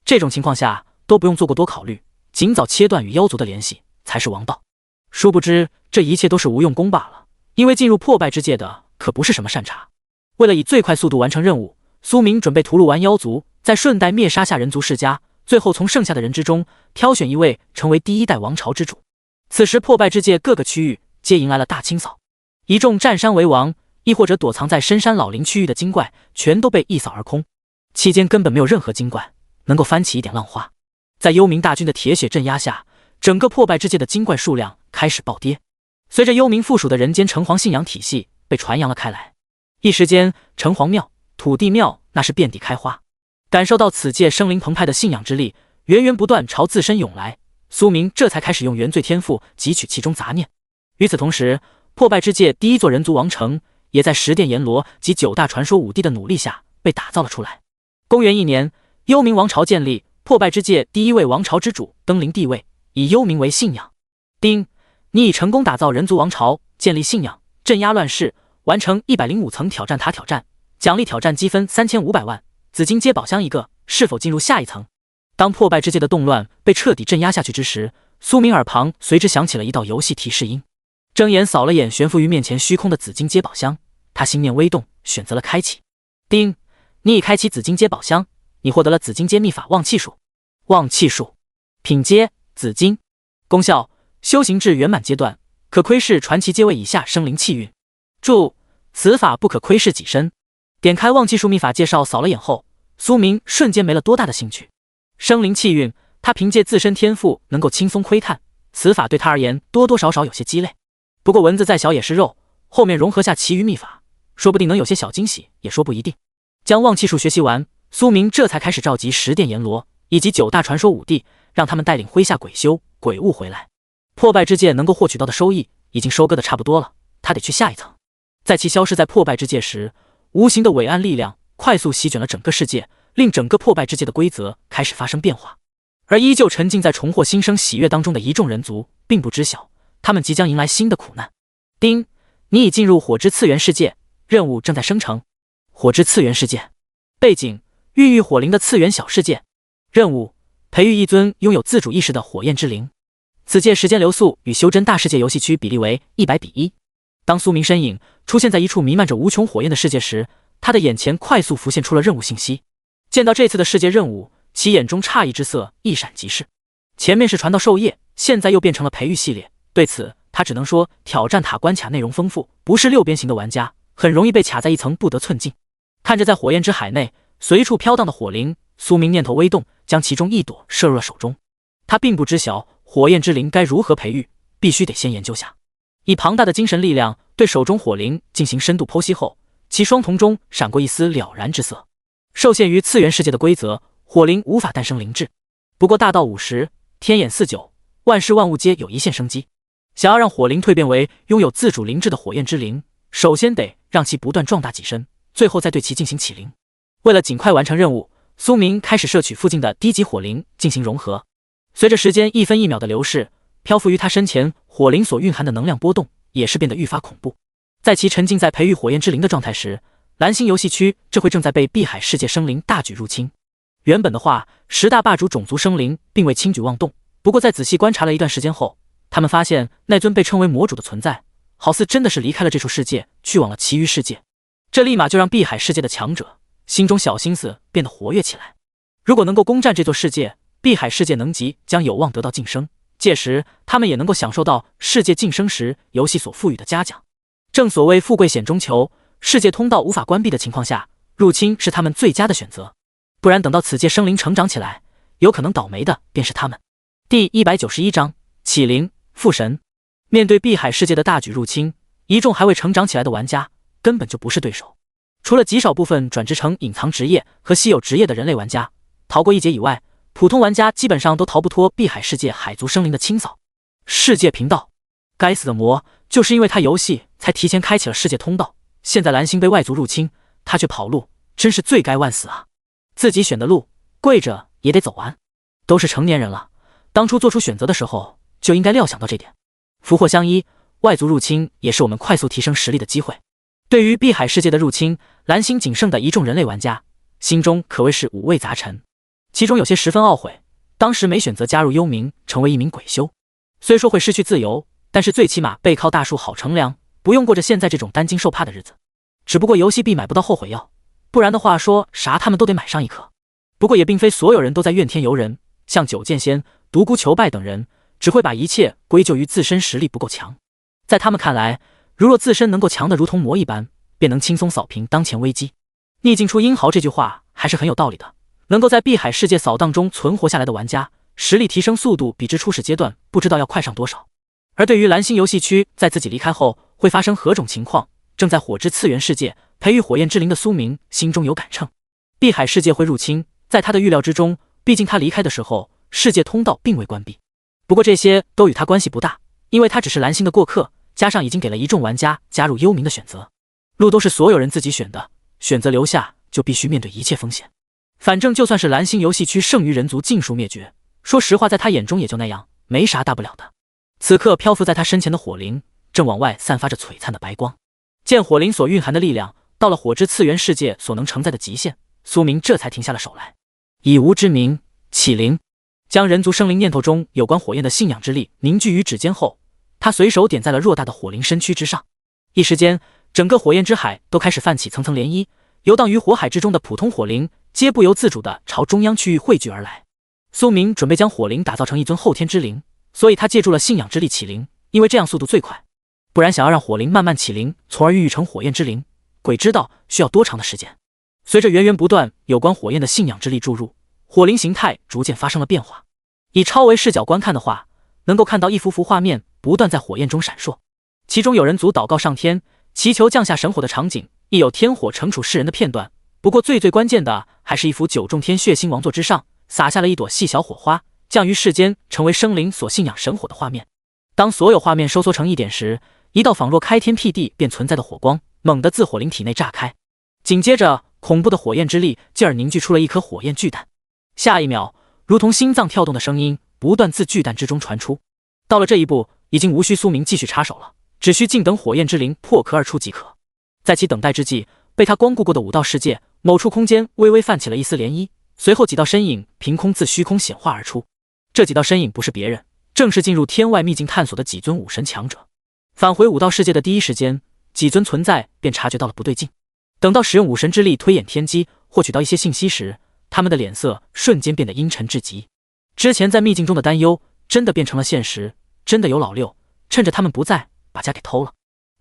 这种情况下都不用做过多考虑，尽早切断与妖族的联系才是王道。殊不知这一切都是无用功罢了，因为进入破败之界的可不是什么善茬。为了以最快速度完成任务，苏明准备屠戮完妖族，再顺带灭杀下人族世家，最后从剩下的人之中挑选一位成为第1代王朝之主。此时破败之界各个区域皆迎来了大清扫，一众占山为王亦或者躲藏在深山老林区域的精怪全都被一扫而空，期间根本没有任何精怪能够翻起一点浪花。在幽冥大军的铁血镇压下，整个破败之界的精怪数量开始暴跌。随着幽冥附属的人间城隍信仰体系被传扬了开来，一时间城隍庙、土地庙那是遍地开花。感受到此界生灵澎湃的信仰之力源源不断朝自身涌来，苏明这才开始用原罪天赋汲取其中杂念。与此同时，破败之界第1座人族王城也在十殿阎罗及9大传说五帝的努力下被打造了出来。公元1年，幽冥王朝建立，破败之界第1位王朝之主登临帝位，以幽冥为信仰。丁，你已成功打造人族王朝，建立信仰，镇压乱世，完成105层挑战塔挑战，奖励挑战积分3500万，紫金阶宝箱1个，是否进入下一层？当破败之界的动乱被彻底镇压下去之时，苏明耳旁随之响起了一道游戏提示音。睁眼扫了眼悬浮于面前虚空的紫金阶宝箱，他心念微动，选择了开启。丁，你已开启紫金阶宝箱，你获得了紫金阶秘法旺气术。旺气术，品阶紫金，功效修行至圆满阶段，可窥视传奇阶位以下生灵气运。注：此法不可窥视己身。点开旺气术秘法介绍扫了眼后，苏明瞬间没了多大的兴趣。生灵气运，他凭借自身天赋能够轻松窥探，此法对他而言多多少少有些鸡肋。不过蚊子再小也是肉，后面融合下其余秘法，说不定能有些小惊喜，也说不一定。将望气术学习完，苏明这才开始召集十殿阎罗以及9大传说武帝，让他们带领麾下鬼修、鬼物回来。破败之界能够获取到的收益已经收割的差不多了，他得去下一层。在其消失在破败之界时，无形的伟岸力量快速席卷了整个世界，令整个破败之界的规则开始发生变化。而依旧沉浸在重获新生喜悦当中的一众人族并不知晓，他们即将迎来新的苦难。丁，你已进入火之次元世界，任务正在生成。火之次元世界背景：孕育火灵的次元小世界。任务：培育一尊拥有自主意识的火焰之灵。此界时间流速与修真大世界游戏区比例为100:1。当苏明身影出现在一处弥漫着无穷火焰的世界时，他的眼前快速浮现出了任务信息。见到这次的世界任务，其眼中诧异之色一闪即逝。前面是传道授业，现在又变成了培育系列，对此他只能说挑战塔关卡内容丰富，不是6边形的玩家很容易被卡在一层不得寸进。看着在火焰之海内随处飘荡的火灵，苏明念头微动，将其中一朵摄入了手中。他并不知晓火焰之灵该如何培育，必须得先研究下。以庞大的精神力量对手中火灵进行深度剖析后，其双瞳中闪过一丝了然之色。受限于次元世界的规则，火灵无法诞生灵智，不过大道50，天眼49，万事万物皆有一线生机。想要让火灵蜕变为拥有自主灵智的火焰之灵，首先得让其不断壮大己身，最后再对其进行启灵。为了尽快完成任务，苏明开始摄取附近的低级火灵进行融合。随着时间1分1秒的流逝，漂浮于他身前火灵所蕴含的能量波动也是变得愈发恐怖。在其沉浸在培育火焰之灵的状态时，蓝星游戏区这会正在被碧海世界生灵大举入侵。原本的话，10大霸主种族生灵并未轻举妄动，不过在仔细观察了一段时间后，他们发现那尊被称为魔主的存在，好似真的是离开了这处世界，去往了其余世界。这立马就让碧海世界的强者心中小心思变得活跃起来。如果能够攻占这座世界，碧海世界能级将有望得到晋升，届时他们也能够享受到世界晋升时游戏所赋予的嘉奖。正所谓富贵险中求，世界通道无法关闭的情况下，入侵是他们最佳的选择。不然等到此界生灵成长起来，有可能倒霉的便是他们。第191章启灵父神。面对碧海世界的大举入侵，一众还未成长起来的玩家根本就不是对手。除了极少部分转职成隐藏职业和稀有职业的人类玩家逃过一劫以外，普通玩家基本上都逃不脱碧海世界海族生灵的清扫。世界频道，该死的魔，就是因为他游戏才提前开启了世界通道，现在蓝星被外族入侵，他却跑路，真是罪该万死啊！自己选的路，跪着也得走完。都是成年人了，当初做出选择的时候就应该料想到这点。福祸相依，外族入侵也是我们快速提升实力的机会。对于碧海世界的入侵，蓝星仅剩的一众人类玩家心中可谓是五味杂陈，其中有些十分懊悔当时没选择加入幽冥，成为一名鬼修。虽说会失去自由，但是最起码背靠大树好乘凉，不用过着现在这种担惊受怕的日子。只不过游戏币买不到后悔药，不然的话说啥他们都得买上一颗。不过也并非所有人都在怨天尤人，像九剑仙、独孤求败等人只会把一切归咎于自身实力不够强。在他们看来，如若自身能够强得如同魔一般，便能轻松扫平当前危机。逆境出英豪这句话还是很有道理的。能够在碧海世界扫荡中存活下来的玩家，实力提升速度比之初始阶段不知道要快上多少。而对于蓝星游戏区在自己离开后会发生何种情况，正在火之次元世界培育火焰之灵的苏明心中有杆秤。碧海世界会入侵，在他的预料之中，毕竟他离开的时候世界通道并未关闭。不过这些都与他关系不大，因为他只是蓝星的过客，加上已经给了一众玩家加入幽冥的选择。路都是所有人自己选的，选择留下就必须面对一切风险。反正就算是蓝星游戏区剩余人族尽数灭绝，说实话在他眼中也就那样，没啥大不了的。此刻漂浮在他身前的火灵正往外散发着璀璨的白光，见火灵所蕴含的力量到了火之次元世界所能承载的极限，苏明这才停下了手来。以无之名启灵，将人族生灵念头中有关火焰的信仰之力凝聚于指尖后，他随手点在了偌大的火灵身躯之上。一时间，整个火焰之海都开始泛起层层涟漪，游荡于火海之中的普通火灵皆不由自主地朝中央区域汇聚而来。苏明准备将火灵打造成一尊后天之灵，所以他借助了信仰之力启灵，因为这样速度最快。不然想要让火灵慢慢启灵，从而孕育成火焰之灵，鬼知道需要多长的时间。随着源源不断有关火焰的信仰之力注入，火灵形态逐渐发生了变化。以超维视角观看的话，能够看到一幅幅画面不断在火焰中闪烁，其中有人族祷告上天，祈求降下神火的场景亦有天火惩处世人的片段。不过最关键的还是一幅九重天血腥王座之上洒下了一朵细小火花，降于世间，成为生灵所信仰神火的画面。当所有画面收缩成一点时，一道仿若开天辟地便存在的火光猛地自火灵体内炸开，紧接着恐怖的火焰之力进而凝聚出了一颗火焰巨蛋。下一秒，如同心脏跳动的声音不断自巨蛋之中传出。到了这一步，已经无需苏明继续插手了，只需静等火焰之灵破壳而出即可。在其等待之际，被他光顾过的武道世界某处空间微微泛起了一丝涟漪，随后几道身影凭空自虚空显化而出。这几道身影不是别人，正是进入天外秘境探索的几尊武神强者。返回武道世界的第一时间，几尊存在便察觉到了不对劲。等到使用武神之力推演天机，获取到一些信息时，他们的脸色瞬间变得阴沉至极。之前在秘境中的担忧真的变成了现实，真的有老六趁着他们不在把家给偷了。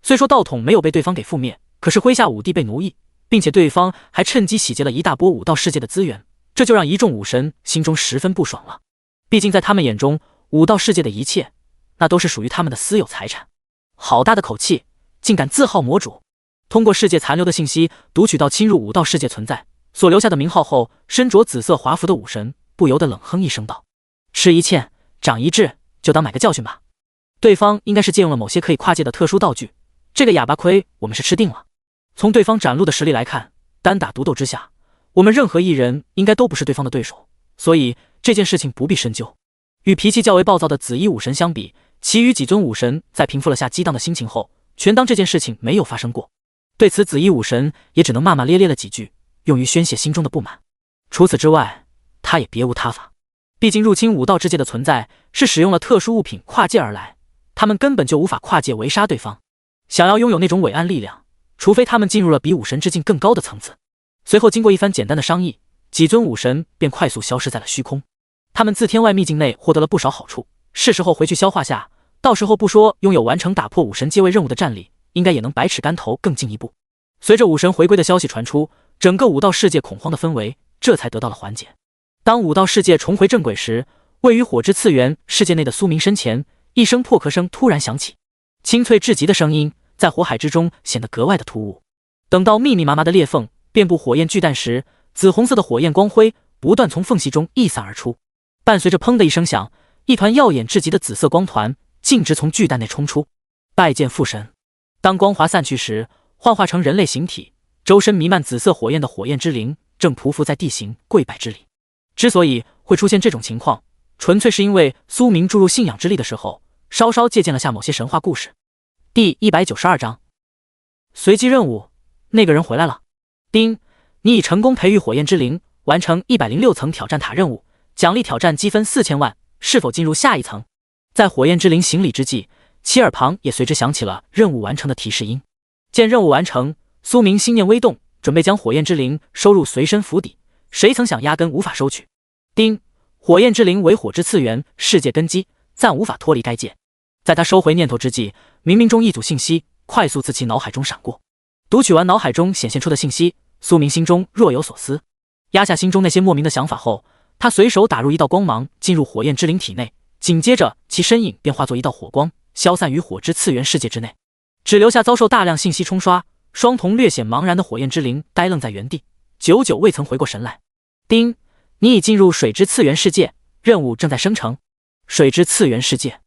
虽说道统没有被对方给覆灭，可是麾下武帝被奴役，并且对方还趁机洗劫了一大波武道世界的资源，这就让一众武神心中十分不爽了。毕竟在他们眼中，武道世界的一切那都是属于他们的私有财产。好大的口气，竟敢自号魔主！通过世界残留的信息读取到侵入武道世界存在所留下的名号后，身着紫色华服的武神不由得冷哼一声道：吃一堑长一智，就当买个教训吧。对方应该是借用了某些可以跨界的特殊道具，这个哑巴亏我们是吃定了。从对方展露的实力来看，单打独斗之下，我们任何一人应该都不是对方的对手，所以这件事情不必深究。与脾气较为暴躁的紫衣武神相比，其余几尊武神在平复了下激荡的心情后，全当这件事情没有发生过。对此，紫衣武神也只能骂骂咧咧了几句，用于宣泄心中的不满。除此之外，他也别无他法。毕竟入侵武道之界的存在是使用了特殊物品跨界而来，他们根本就无法跨界围杀对方。想要拥有那种伟岸力量，除非他们进入了比武神之境更高的层次。随后经过一番简单的商议，几尊武神便快速消失在了虚空。他们自天外秘境内获得了不少好处，是时候回去消化下，到时候不说拥有完成打破武神阶位任务的战力，应该也能百尺竿头更进一步。随着武神回归的消息传出，整个武道世界恐慌的氛围这才得到了缓解。当武道世界重回正轨时，位于火之次元世界内的苏明身前，一声破壳声突然响起，清脆至极的声音在火海之中显得格外的突兀。等到密密麻麻的裂缝遍布火焰巨蛋时，紫红色的火焰光辉不断从缝隙中溢散而出，伴随着砰的一声响，一团耀眼至极的紫色光团径直从巨蛋内冲出。拜见父神。当光华散去时，幻化成人类形体，周身弥漫紫色火焰的火焰之灵正匍匐在地形跪拜之礼。之所以会出现这种情况，纯粹是因为苏明注入信仰之力的时候，稍稍借鉴了下某些神话故事。第192章，随机任务，那个人回来了。丁，你已成功培育火焰之灵，完成106层挑战塔任务，奖励挑战积分4000万，是否进入下一层？在火焰之灵行礼之际，其耳旁也随之响起了任务完成的提示音。见任务完成，苏明心念微动，准备将火焰之灵收入随身府邸，谁曾想压根无法收取。丁，火焰之灵为火之次元世界根基，暂无法脱离该界。在他收回念头之际，冥冥中一组信息快速自其脑海中闪过。读取完脑海中显现出的信息，苏明心中若有所思，压下心中那些莫名的想法后，他随手打入一道光芒进入火焰之灵体内，紧接着其身影便化作一道火光，消散于火之次元世界之内，只留下遭受大量信息冲刷，双瞳略显茫然的火焰之灵呆愣在原地，久久未曾回过神来。丁，你已进入水之次元世界，任务正在生成。水之次元世界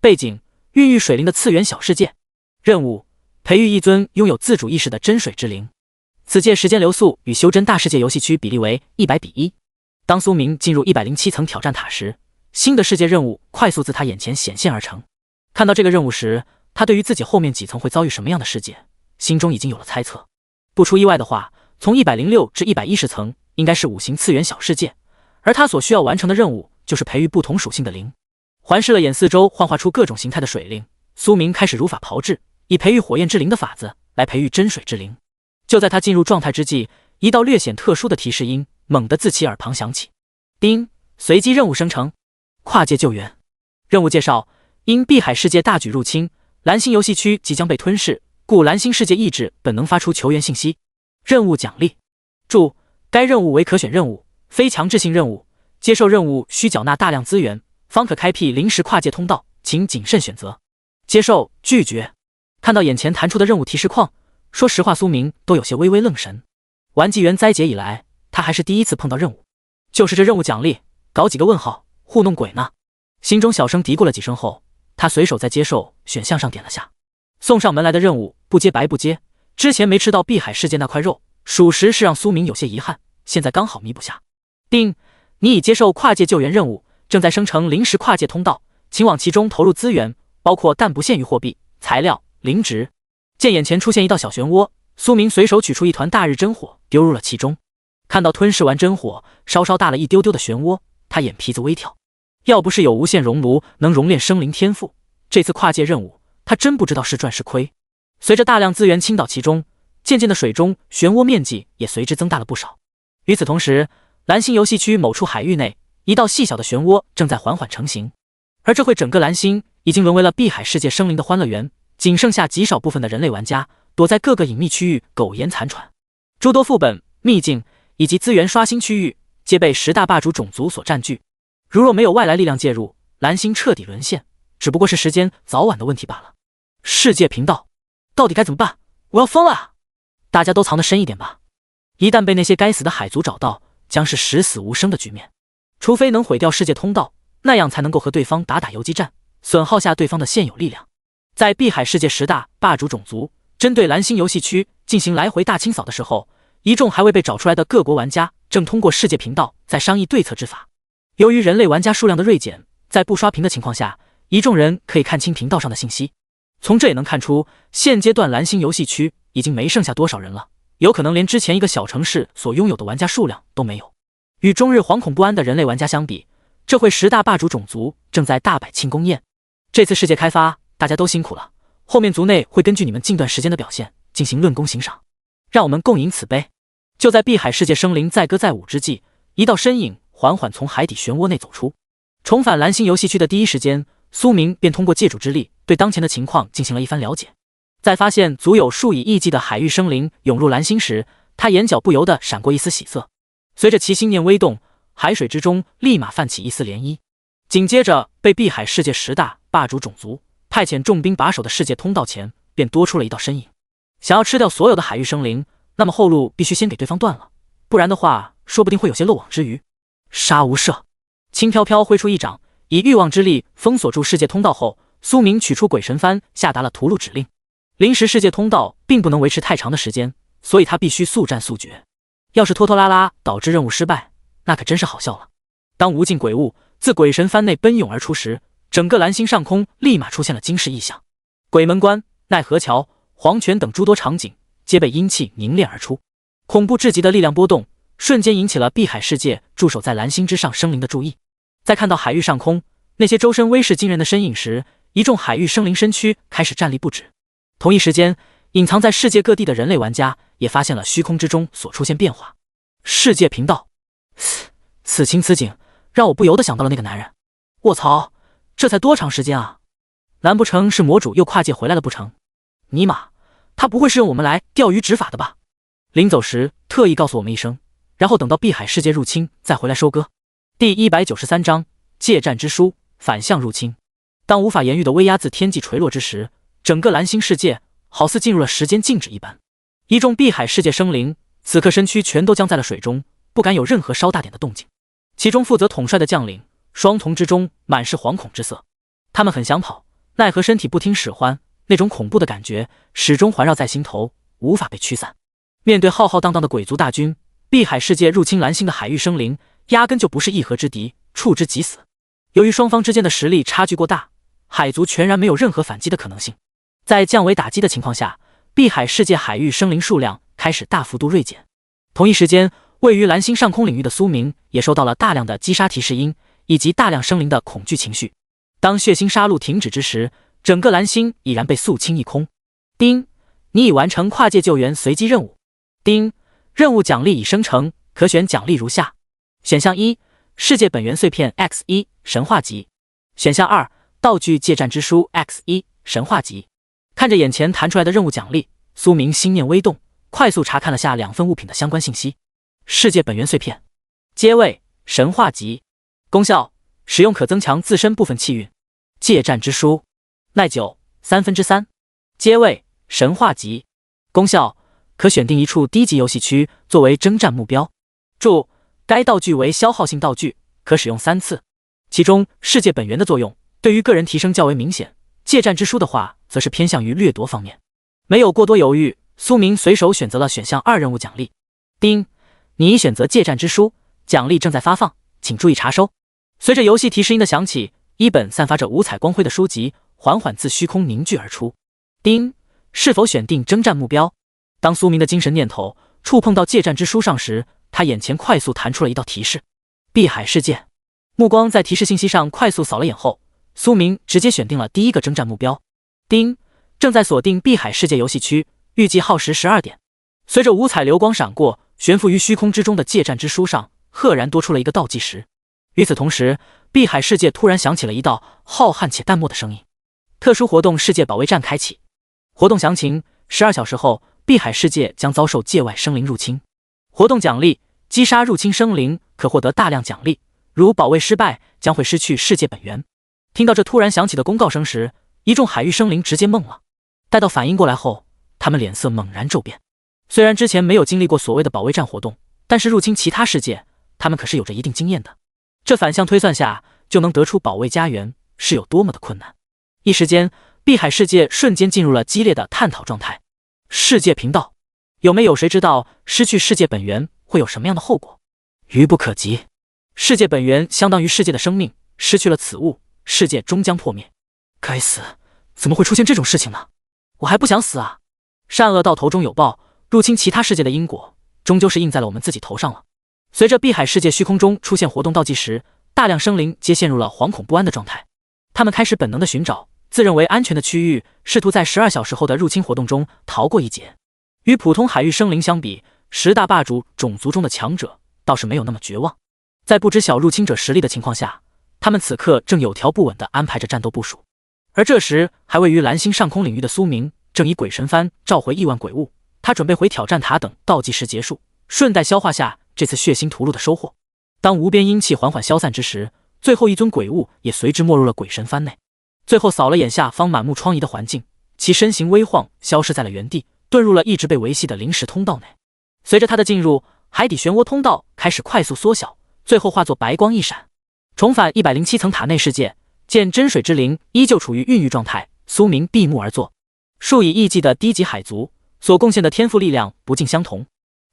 背景：孕育水灵的次元小世界。任务：培育一尊拥有自主意识的真水之灵。此界时间流速与修真大世界游戏区比例为100:1。当苏明进入107层挑战塔时，新的世界任务快速自他眼前显现而成。看到这个任务时，他对于自己后面几层会遭遇什么样的世界，心中已经有了猜测。不出意外的话，从106至110层应该是5行次元小世界，而他所需要完成的任务就是培育不同属性的灵。环视了眼四周幻化出各种形态的水灵，苏明开始如法炮制，以培育火焰之灵的法子来培育真水之灵。就在他进入状态之际，一道略显特殊的提示音猛地自其耳旁响起。丁，随机任务生成，跨界救援。任务介绍：因碧海世界大举入侵，蓝星游戏区即将被吞噬，故蓝星世界意志本能发出求援信息。任务奖励：注：该任务为可选任务，非强制性任务，接受任务需缴纳大量资源，方可开辟临时跨界通道，请谨慎选择。接受、拒绝。看到眼前弹出的任务提示框，说实话，苏明都有些微微愣神。玩纪元灾劫以来，他还是第一次碰到任务，就是这任务奖励，搞几个问号，糊弄鬼呢。心中小声嘀咕了几声后，他随手在接受选项上点了下。送上门来的任务，不接白不接。之前没吃到碧海世界那块肉，属实是让苏明有些遗憾，现在刚好弥补下。丁，你已接受跨界救援任务，正在生成临时跨界通道，请往其中投入资源，包括但不限于货币、材料、灵植。见眼前出现一道小漩涡，苏明随手取出一团大日真火，丢入了其中。看到吞噬完真火稍稍大了一丢丢的漩涡，他眼皮子微跳。要不是有无限熔炉能熔炼生灵天赋，这次跨界任务他真不知道是赚是亏。随着大量资源倾倒其中，渐渐的水中漩涡面积也随之增大了不少。与此同时，蓝星游戏区某处海域内，一道细小的漩涡正在缓缓成型。而这会整个蓝星已经沦为了碧海世界生灵的欢乐园，仅剩下极少部分的人类玩家躲在各个隐秘区域苟延残喘。诸多副本、秘境以及资源刷新区域皆被10大霸主种族所占据。如若没有外来力量介入，蓝星彻底沦陷，只不过是时间早晚的问题罢了。世界频道，到底该怎么办？我要疯了啊！大家都藏得深一点吧，一旦被那些该死的海族找到，将是十死无生的局面。除非能毁掉世界通道，那样才能够和对方打游击战，损耗下对方的现有力量。在碧海世界10大霸主种族针对蓝星游戏区进行来回大清扫的时候，一众还未被找出来的各国玩家正通过世界频道在商议对策之法。由于人类玩家数量的锐减，在不刷屏的情况下，一众人可以看清频道上的信息。从这也能看出，现阶段蓝星游戏区已经没剩下多少人了，有可能连之前一个小城市所拥有的玩家数量都没有。与终日惶恐不安的人类玩家相比，这回10大霸主种族正在大摆庆功宴。这次世界开发，大家都辛苦了，后面族内会根据你们近段时间的表现进行论功行赏，让我们共饮此杯。就在碧海世界生灵载歌载舞之际，一道身影缓缓从海底漩涡内走出。重返蓝星游戏区的第一时间，苏明便通过借主之力对当前的情况进行了一番了解。在发现足有数以亿计的海域生灵涌入蓝星时，他眼角不由得闪过一丝喜色。随着其心念微动，海水之中立马泛起一丝涟漪。紧接着，被碧海世界10大霸主种族派遣重兵把守的世界通道前，便多出了一道身影。想要吃掉所有的海域生灵，那么后路必须先给对方断了，不然的话，说不定会有些漏网之鱼。杀无赦！轻飘飘挥出一掌，以欲望之力封锁住世界通道后，苏明取出鬼神幡，下达了屠戮指令。临时世界通道并不能维持太长的时间，所以他必须速战速决。要是拖拖拉拉导致任务失败，那可真是好笑了。当无尽鬼物自鬼神幡内奔涌而出时，整个蓝星上空立马出现了惊世异象。鬼门关、奈何桥、黄泉等诸多场景皆被阴气凝练而出，恐怖至极的力量波动瞬间引起了碧海世界驻守在蓝星之上生灵的注意。在看到海域上空那些周身威势惊人的身影时，一众海域生灵身躯开始站立不止。同一时间，隐藏在世界各地的人类玩家也发现了虚空之中所出现变化。世界频道，此情此景，让我不由得想到了那个男人。卧槽，这才多长时间啊？难不成是魔主又跨界回来了不成？尼玛，他不会是用我们来钓鱼执法的吧？临走时特意告诉我们一声，然后等到碧海世界入侵再回来收割。第193章借战之书，反向入侵。当无法言喻的威压自天际垂落之时，整个蓝星世界好似进入了时间静止一般。一众碧海世界生灵此刻身躯全都僵在了水中，不敢有任何稍大点的动静。其中负责统帅的将领双瞳之中满是惶恐之色，他们很想跑，奈何身体不听使唤，那种恐怖的感觉始终环绕在心头，无法被驱散。面对浩浩荡荡的鬼族大军，碧海世界入侵蓝星的海域生灵压根就不是一合之敌，触之即死。由于双方之间的实力差距过大，海族全然没有任何反击的可能性。在降维打击的情况下，碧海世界海域生灵数量开始大幅度锐减。同一时间，位于蓝星上空领域的苏明也收到了大量的击杀提示音，以及大量生灵的恐惧情绪。当血腥杀戮停止之时，整个蓝星已然被肃清一空。丁，你已完成跨界救援随机任务。丁，任务奖励已生成，可选奖励如下：选项1，世界本源碎片 X1 神话级；选项2，道具借战之书 X1 神话级。看着眼前弹出来的任务奖励，苏明心念微动，快速查看了下2份物品的相关信息。世界本源碎片，阶位神话级，功效使用可增强自身部分气运。借战之书，耐久3/3，阶位神话级，功效：可选定一处低级游戏区作为征战目标。注：该道具为消耗性道具，可使用3次。其中世界本源的作用对于个人提升较为明显，借战之书的话则是偏向于掠夺方面。没有过多犹豫，苏明随手选择了选项2任务奖励。丁，你已选择借战之书，奖励正在发放，请注意查收。随着游戏提示音的响起，一本散发着五彩光辉的书籍缓缓自虚空凝聚而出。丁，是否选定征战目标？当苏明的精神念头触碰到借战之书上时，他眼前快速弹出了一道提示：碧海世界。目光在提示信息上快速扫了眼后，苏明直接选定了第一个征战目标。丁，正在锁定碧海世界游戏区，预计耗时12点。随着五彩流光闪过，悬浮于虚空之中的借战之书上赫然多出了一个倒计时。与此同时，碧海世界突然响起了一道浩瀚且淡漠的声音：特殊活动世界保卫战开启。活动详情：12小时后，碧海世界将遭受界外生灵入侵。活动奖励：击杀入侵生灵，可获得大量奖励，如保卫失败将会失去世界本源。听到这突然响起的公告声时，一众海域生灵直接懵了。待到反应过来后，他们脸色猛然骤变。虽然之前没有经历过所谓的保卫战活动，但是入侵其他世界，他们可是有着一定经验的。这反向推算下，就能得出保卫家园是有多么的困难。一时间，碧海世界瞬间进入了激烈的探讨状态。世界频道，有没有谁知道失去世界本源会有什么样的后果？愚不可及。世界本源相当于世界的生命，失去了此物，世界终将破灭。该死，怎么会出现这种事情呢？我还不想死啊！善恶到头终有报，入侵其他世界的因果，终究是印在了我们自己头上了。随着碧海世界虚空中出现活动倒计时，大量生灵皆陷入了惶恐不安的状态。他们开始本能的寻找自认为安全的区域，试图在12小时后的入侵活动中逃过一劫。与普通海域生灵相比，10大霸主种族中的强者倒是没有那么绝望。在不知晓入侵者实力的情况下，他们此刻正有条不紊地安排着战斗部署。而这时，还位于蓝星上空领域的苏明正以鬼神幡召回亿万鬼物，他准备回挑战塔等倒计时结束，顺带消化下这次血腥屠戮的收获。当无边阴气缓缓消散之时，最后一尊鬼物也随之没入了鬼神幡内。最后扫了眼下方满目疮痍的环境，其身形微晃，消失在了原地，遁入了一直被维系的临时通道内。随着他的进入，海底漩涡通道开始快速缩小，最后化作白光一闪。重返107层塔内世界，见真水之灵依旧处于孕育状态，苏明闭目而坐。数以亿计的低级海族所贡献的天赋力量不尽相同，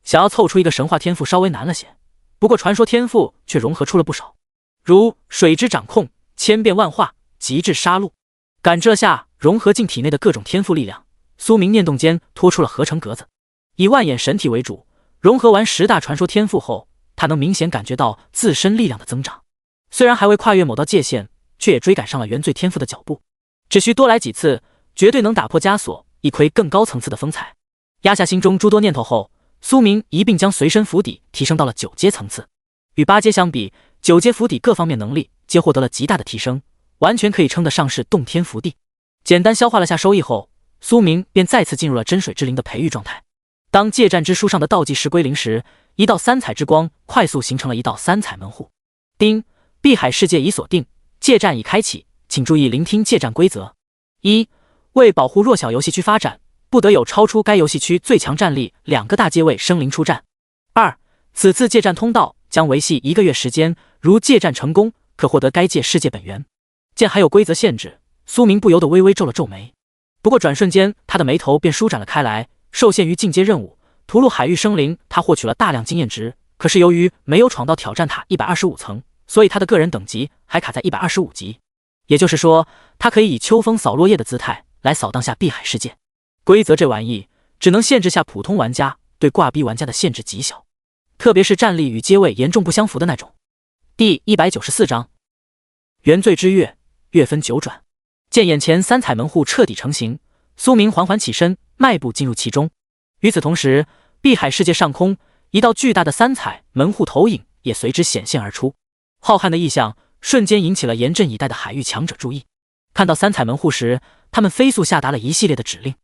想要凑出一个神话天赋稍微难了些，不过传说天赋却融合出了不少，如水之掌控、千变万化、极致杀戮。感知了下融合进体内的各种天赋力量，苏明念动间拖出了合成格子。以万眼神体为主，融合完10大传说天赋后，他能明显感觉到自身力量的增长。虽然还未跨越某道界限，却也追赶上了原罪天赋的脚步。只需多来几次，绝对能打破枷锁，一窥更高层次的风采。压下心中诸多念头后，苏明一并将随身符底提升到了9阶层次。与8阶相比，9阶符底各方面能力皆获得了极大的提升，完全可以称得上是洞天福地。简单消化了下收益后，苏明便再次进入了真水之灵的培育状态。当借战之书上的倒计时归零时，一道3彩之光快速形成了一道3彩门户。丁，碧海世界已锁定，借战已开启，请注意聆听借战规则。1. 为保护弱小游戏区发展，不得有超出该游戏区最强战力2个大阶位生灵出战。2. 此次借战通道将维系1个月时间，如借战成功，可获得该界世界本源。见还有规则限制，苏明不由得微微皱了皱眉。不过转瞬间，他的眉头便舒展了开来。受限于进阶任务，屠戮海域生灵，他获取了大量经验值。可是由于没有闯到挑战塔125层，所以他的个人等级还卡在125级。也就是说，他可以以秋风扫落叶的姿态来扫荡下碧海世界。规则这玩意只能限制下普通玩家，对挂逼玩家的限制极小，特别是战力与阶位严重不相符的那种。第194章原罪之月，月分九转。见眼前3彩门户彻底成型，苏明缓缓起身，迈步进入其中。与此同时，碧海世界上空一道巨大的3彩门户投影也随之显现而出。浩瀚的异象瞬间引起了严阵以待的海域强者注意。看到3彩门户时，他们飞速下达了一系列的指令。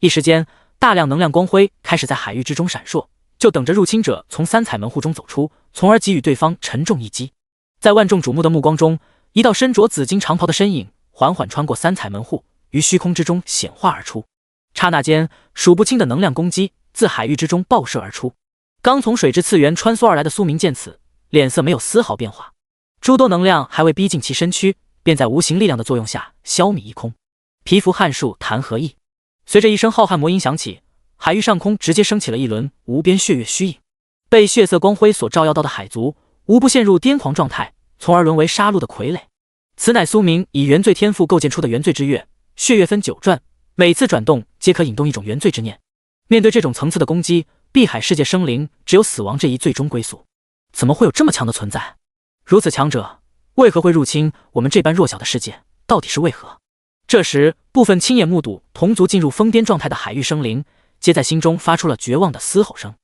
一时间，大量能量光辉开始在海域之中闪烁，就等着入侵者从3彩门户中走出，从而给予对方沉重一击。在万众瞩目的目光中，一道身着紫金长袍的身影缓缓穿过3彩门户，于虚空之中显化而出。刹那间，数不清的能量攻击自海域之中爆射而出。刚从水之次元穿梭而来的苏明见此，脸色没有丝毫变化，诸多能量还未逼近其身躯，便在无形力量的作用下消弭一空。皮肤撼树谈何易？随着一声浩瀚魔音响起，海域上空直接升起了一轮无边血月虚影。被血色光辉所照耀到的海族，无不陷入癫狂状态，从而沦为杀戮的傀儡。此乃苏明以原罪天赋构建出的原罪之月，血月分9转，每次转动皆可引动一种原罪之念。面对这种层次的攻击，碧海世界生灵只有死亡这一最终归宿。怎么会有这么强的存在？如此强者，为何会入侵我们这般弱小的世界？到底是为何？这时，部分亲眼目睹同族进入疯癫状态的海域生灵，皆在心中发出了绝望的嘶吼声。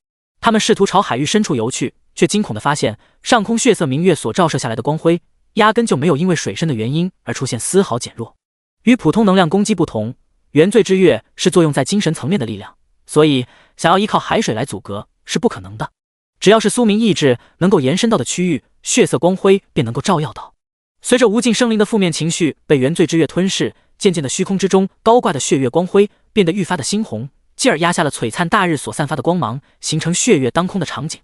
他们试图朝海域深处游去，却惊恐地发现，上空血色明月所照射下来的光辉，压根就没有因为水深的原因而出现丝毫减弱。与普通能量攻击不同，原罪之月是作用在精神层面的力量，所以想要依靠海水来阻隔是不可能的。只要是苏明意志能够延伸到的区域，血色光辉便能够照耀到。随着无尽生灵的负面情绪被原罪之月吞噬，渐渐的虚空之中高挂的血月光辉变得愈发的猩红，继而压下了璀璨大日所散发的光芒，形成血月当空的场景。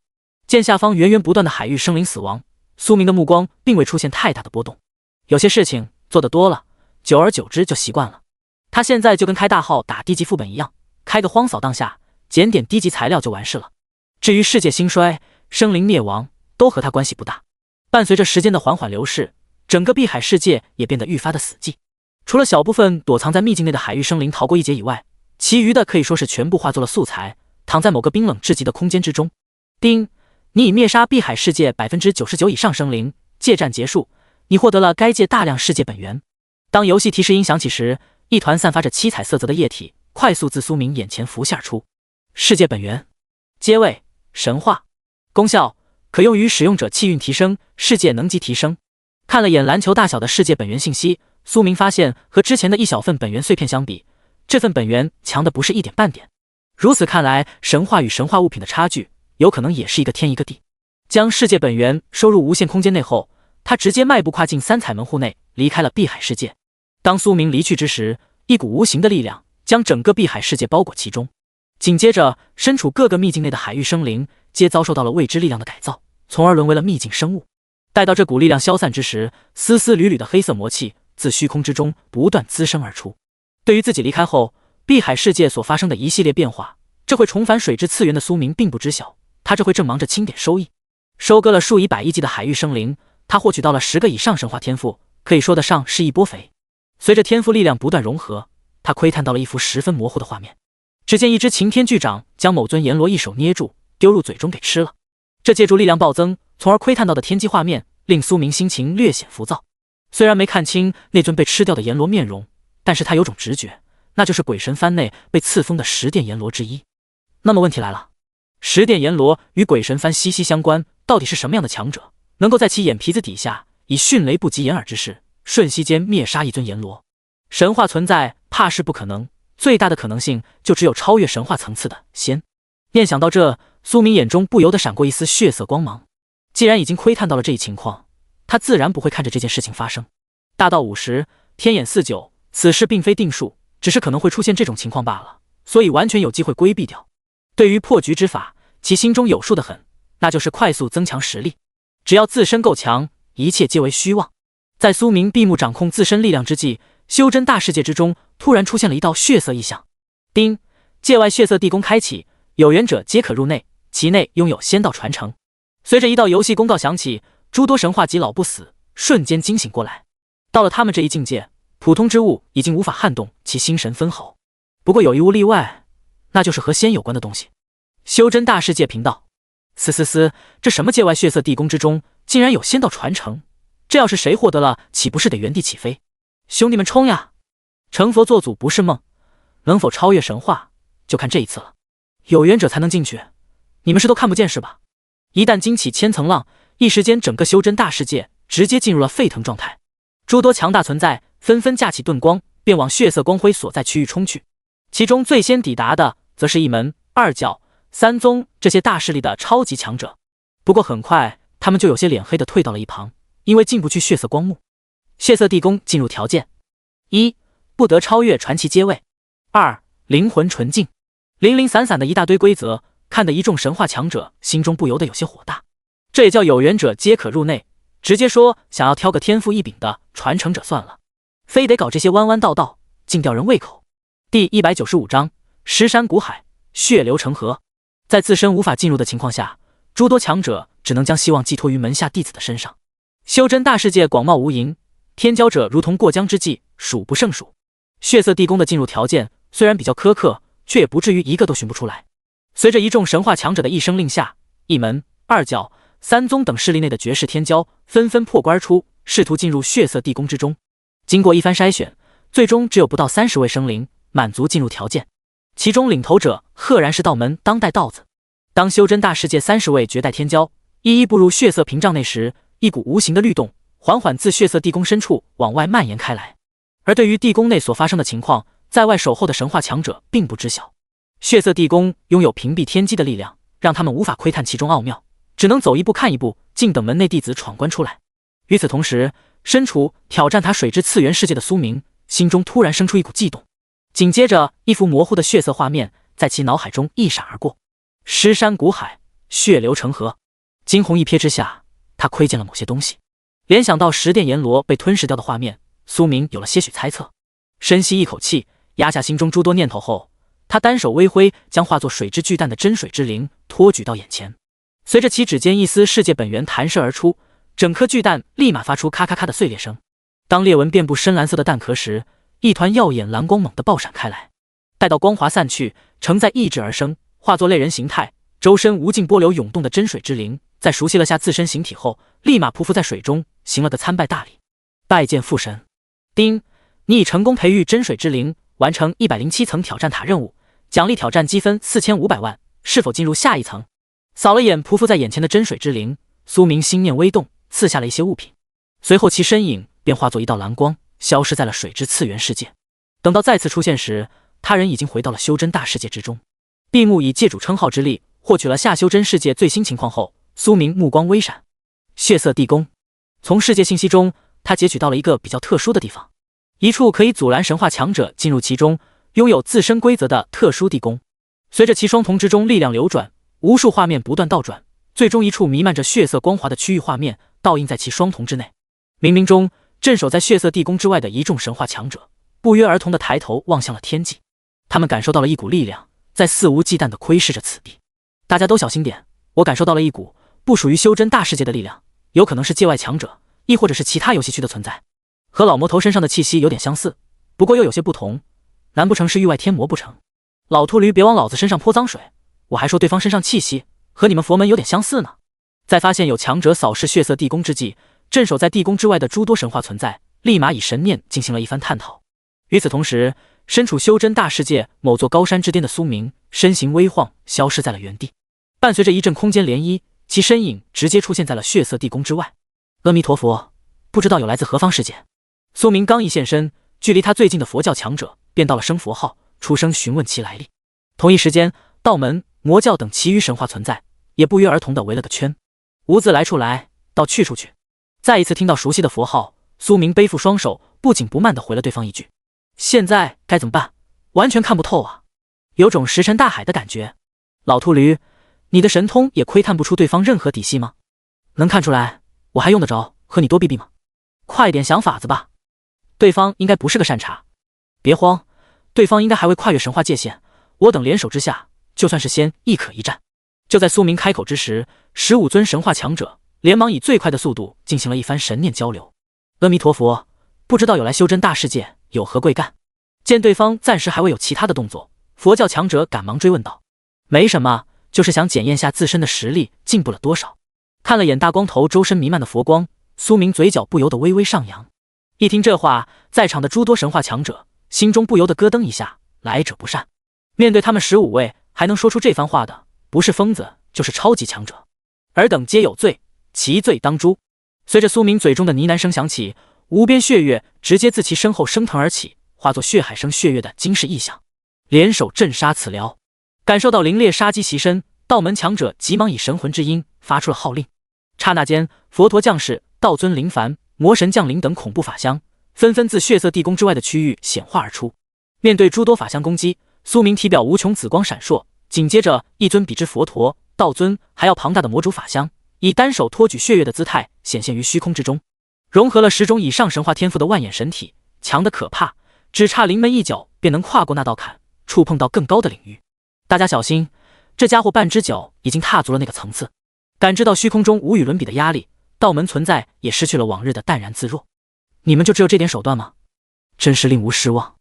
见下方源源不断的海域生灵死亡，苏明的目光并未出现太大的波动。有些事情做得多了，久而久之就习惯了。他现在就跟开大号打低级副本一样，开个荒扫荡下，捡点低级材料就完事了。至于世界兴衰、生灵灭亡，都和他关系不大。伴随着时间的缓缓流逝，整个碧海世界也变得愈发的死寂。除了小部分躲藏在秘境内的海域生灵逃过一劫以外，其余的可以说是全部化作了素材，躺在某个冰冷至极的空间之中。丁，你已灭杀碧海世界 99% 以上生灵，界战结束，你获得了该界大量世界本源。当游戏提示音响起时，一团散发着七彩色泽的液体快速自苏明眼前浮现而出。世界本源，阶位神话，功效可用于使用者气运提升、世界能级提升。看了眼篮球大小的世界本源信息，苏明发现和之前的一小份本源碎片相比，这份本源强的不是一点半点。如此看来，神话与神话物品的差距有可能也是一个天一个地。将世界本源收入无限空间内后，他直接迈步跨进三彩门户内，离开了碧海世界。当苏明离去之时，一股无形的力量将整个碧海世界包裹其中。紧接着，身处各个秘境内的海域生灵皆遭受到了未知力量的改造，从而沦为了秘境生物。待到这股力量消散之时，丝丝缕缕的黑色魔气自虚空之中不断滋生而出。对于自己离开后碧海世界所发生的一系列变化，这会重返水之次元的苏明并不知晓。他这会正忙着清点收益，收割了数以百亿计的海域生灵，他获取到了10个以上神话天赋，可以说得上是一波肥。随着天赋力量不断融合，他窥探到了一幅十分模糊的画面。只见一只擎天巨掌将某尊阎罗一手捏住，丢入嘴中给吃了。这借助力量暴增，从而窥探到的天机画面，令苏明心情略显浮躁。虽然没看清那尊被吃掉的阎罗面容，但是他有种直觉，那就是鬼神幡内被赐封的10殿阎罗之一。那么问题来了，10殿阎罗与鬼神幡息息相关，到底是什么样的强者，能够在其眼皮子底下以迅雷不及掩耳之势，瞬息间灭杀一尊阎罗？神话存在，怕是不可能，最大的可能性就只有超越神话层次的仙。念想到这，苏明眼中不由得闪过一丝血色光芒。既然已经窥探到了这一情况，他自然不会看着这件事情发生。大道50，天眼49，此事并非定数，只是可能会出现这种情况罢了，所以完全有机会规避掉。对于破局之法，其心中有数得很，那就是快速增强实力。只要自身够强，一切皆为虚妄。在苏明闭目掌控自身力量之际，修真大世界之中突然出现了一道血色异象。丁，界外血色地宫开启，有缘者皆可入内，其内拥有仙道传承。随着一道游戏公告响起，诸多神话级老不死瞬间惊醒过来。到了他们这一境界，普通之物已经无法撼动其心神分毫。不过有一物例外，那就是和仙有关的东西。修真大世界频道，这什么界外血色地宫之中竟然有仙道传承？这要是谁获得了，岂不是得原地起飞？兄弟们冲呀！成佛做祖不是梦，能否超越神话，就看这一次了。有缘者才能进去，你们是都看不见是吧？一旦惊起千层浪，一时间整个修真大世界直接进入了沸腾状态。诸多强大存在纷纷架起盾光，便往血色光辉所在区域冲去。其中最先抵达的，则是一门、二教、三宗这些大势力的超级强者。不过很快，他们就有些脸黑的退到了一旁，因为进不去血色光幕。血色地宫进入条件：1. 不得超越传奇阶位；2. 灵魂纯净。零零散散的一大堆规则，看得一众神话强者心中不由得有些火大。这也叫有缘者皆可入内，直接说想要挑个天赋异禀的传承者算了，非得搞这些弯弯道道，尽吊人胃口。第195章尸山谷海，血流成河。在自身无法进入的情况下，诸多强者只能将希望寄托于门下弟子的身上。修真大世界广袤无垠，天骄者如同过江之鲫，数不胜数。血色地宫的进入条件虽然比较苛刻，却也不至于一个都寻不出来。随着一众神话强者的一声令下，一门、二教、三宗等势力内的绝世天骄纷纷破关而出，试图进入血色地宫之中。经过一番筛选，最终只有不到30位生灵满足进入条件。其中领头者赫然是道门当代道子。当修真大世界30位绝代天骄一一步入血色屏障内时，一股无形的律动缓缓自血色地宫深处往外蔓延开来。而对于地宫内所发生的情况，在外守候的神话强者并不知晓。血色地宫拥有屏蔽天机的力量，让他们无法窥探其中奥妙，只能走一步看一步，静等门内弟子闯关出来。与此同时，身处挑战塔水之次元世界的苏明心中突然生出一股悸动，紧接着一幅模糊的血色画面在其脑海中一闪而过。尸山谷海，血流成河。惊鸿一瞥之下，他窥见了某些东西，联想到十殿阎罗被吞噬掉的画面，苏明有了些许猜测。深吸一口气，压下心中诸多念头后，他单手微挥，将化作水之巨蛋的真水之灵托举到眼前。随着其指尖一丝世界本源弹射而出，整颗巨蛋立马发出咔咔咔的碎裂声。当裂纹遍布深蓝色的蛋壳时，一团耀眼蓝光猛地爆闪开来。待到光华散去，承载意志而生，化作类人形态，周身无尽波流涌动的真水之灵，在熟悉了下自身形体后，立马匍匐在水中，行了个参拜大礼。拜见父神。丁，你已成功培育真水之灵，完成107层挑战塔任务，奖励挑战积分4500万，是否进入下一层？扫了眼匍匐在眼前的真水之灵，苏明心念微动，赐下了一些物品，随后其身影便化作一道蓝光，消失在了水之次元世界。等到再次出现时，他人已经回到了修真大世界之中。闭目以界主称号之力获取了下修真世界最新情况后，苏明目光微闪。血色地宫，从世界信息中，他截取到了一个比较特殊的地方，一处可以阻拦神话强者进入其中，拥有自身规则的特殊地宫。随着其双瞳之中力量流转，无数画面不断倒转，最终一处弥漫着血色光华的区域画面倒映在其双瞳之内。冥冥中，镇守在血色地宫之外的一众神话强者不约而同地抬头望向了天际，他们感受到了一股力量在肆无忌惮地窥视着此地。大家都小心点，我感受到了一股不属于修真大世界的力量，有可能是界外强者，亦或者是其他游戏区的存在。和老魔头身上的气息有点相似，不过又有些不同，难不成是域外天魔不成？老秃驴别往老子身上泼脏水，我还说对方身上气息和你们佛门有点相似呢。在发现有强者扫视血色地宫之际，镇守在地宫之外的诸多神话存在立马以神念进行了一番探讨。与此同时，身处修真大世界某座高山之巅的苏明身形微晃，消失在了原地。伴随着一阵空间涟漪，其身影直接出现在了血色地宫之外。阿弥陀佛，不知道有来自何方世界。苏明刚一现身，距离他最近的佛教强者便到了生佛号，出声询问其来历。同一时间，道门、魔教等其余神话存在也不约而同地围了个圈。无字来处来，道去处去。再一次听到熟悉的佛号，苏明背负双手，不紧不慢地回了对方一句：现在该怎么办？完全看不透啊，有种石沉大海的感觉。老秃驴，你的神通也窥探不出对方任何底细吗？能看出来，我还用得着和你多逼逼吗？快点想法子吧。对方应该不是个善茬。别慌，对方应该还未跨越神话界限，我等联手之下，就算是先亦可一战。就在苏明开口之时，15尊神话强者连忙以最快的速度进行了一番神念交流。阿弥陀佛，不知道有来修真大世界有何贵干？见对方暂时还未有其他的动作，佛教强者赶忙追问道：没什么，就是想检验下自身的实力进步了多少。看了眼大光头周身弥漫的佛光，苏明嘴角不由得微微上扬。一听这话，在场的诸多神话强者心中不由得咯噔一下，来者不善。面对他们15位，还能说出这番话的，不是疯子就是超级强者。尔等皆有罪，其罪当诛。随着苏明嘴中的呢喃声响起，无边血月直接自其身后升腾而起，化作血海生血月的惊世异象，联手镇杀此寮。感受到凌冽杀机袭身，道门强者急忙以神魂之音发出了号令。刹那间，佛陀降世、道尊临凡、魔神降临等恐怖法相纷纷自血色地宫之外的区域显化而出。面对诸多法相攻击，苏明体表无穷紫光闪烁，紧接着一尊比之佛陀、道尊还要庞大的魔主法相，以单手托举血月的姿态显现于虚空之中，融合了10种以上神话天赋的万眼神体，强得可怕，只差临门一脚便能跨过那道坎，触碰到更高的领域。大家小心，这家伙半只脚已经踏足了那个层次。感知到虚空中无与伦比的压力，道门存在也失去了往日的淡然自若。你们就只有这点手段吗？真是令吾失望。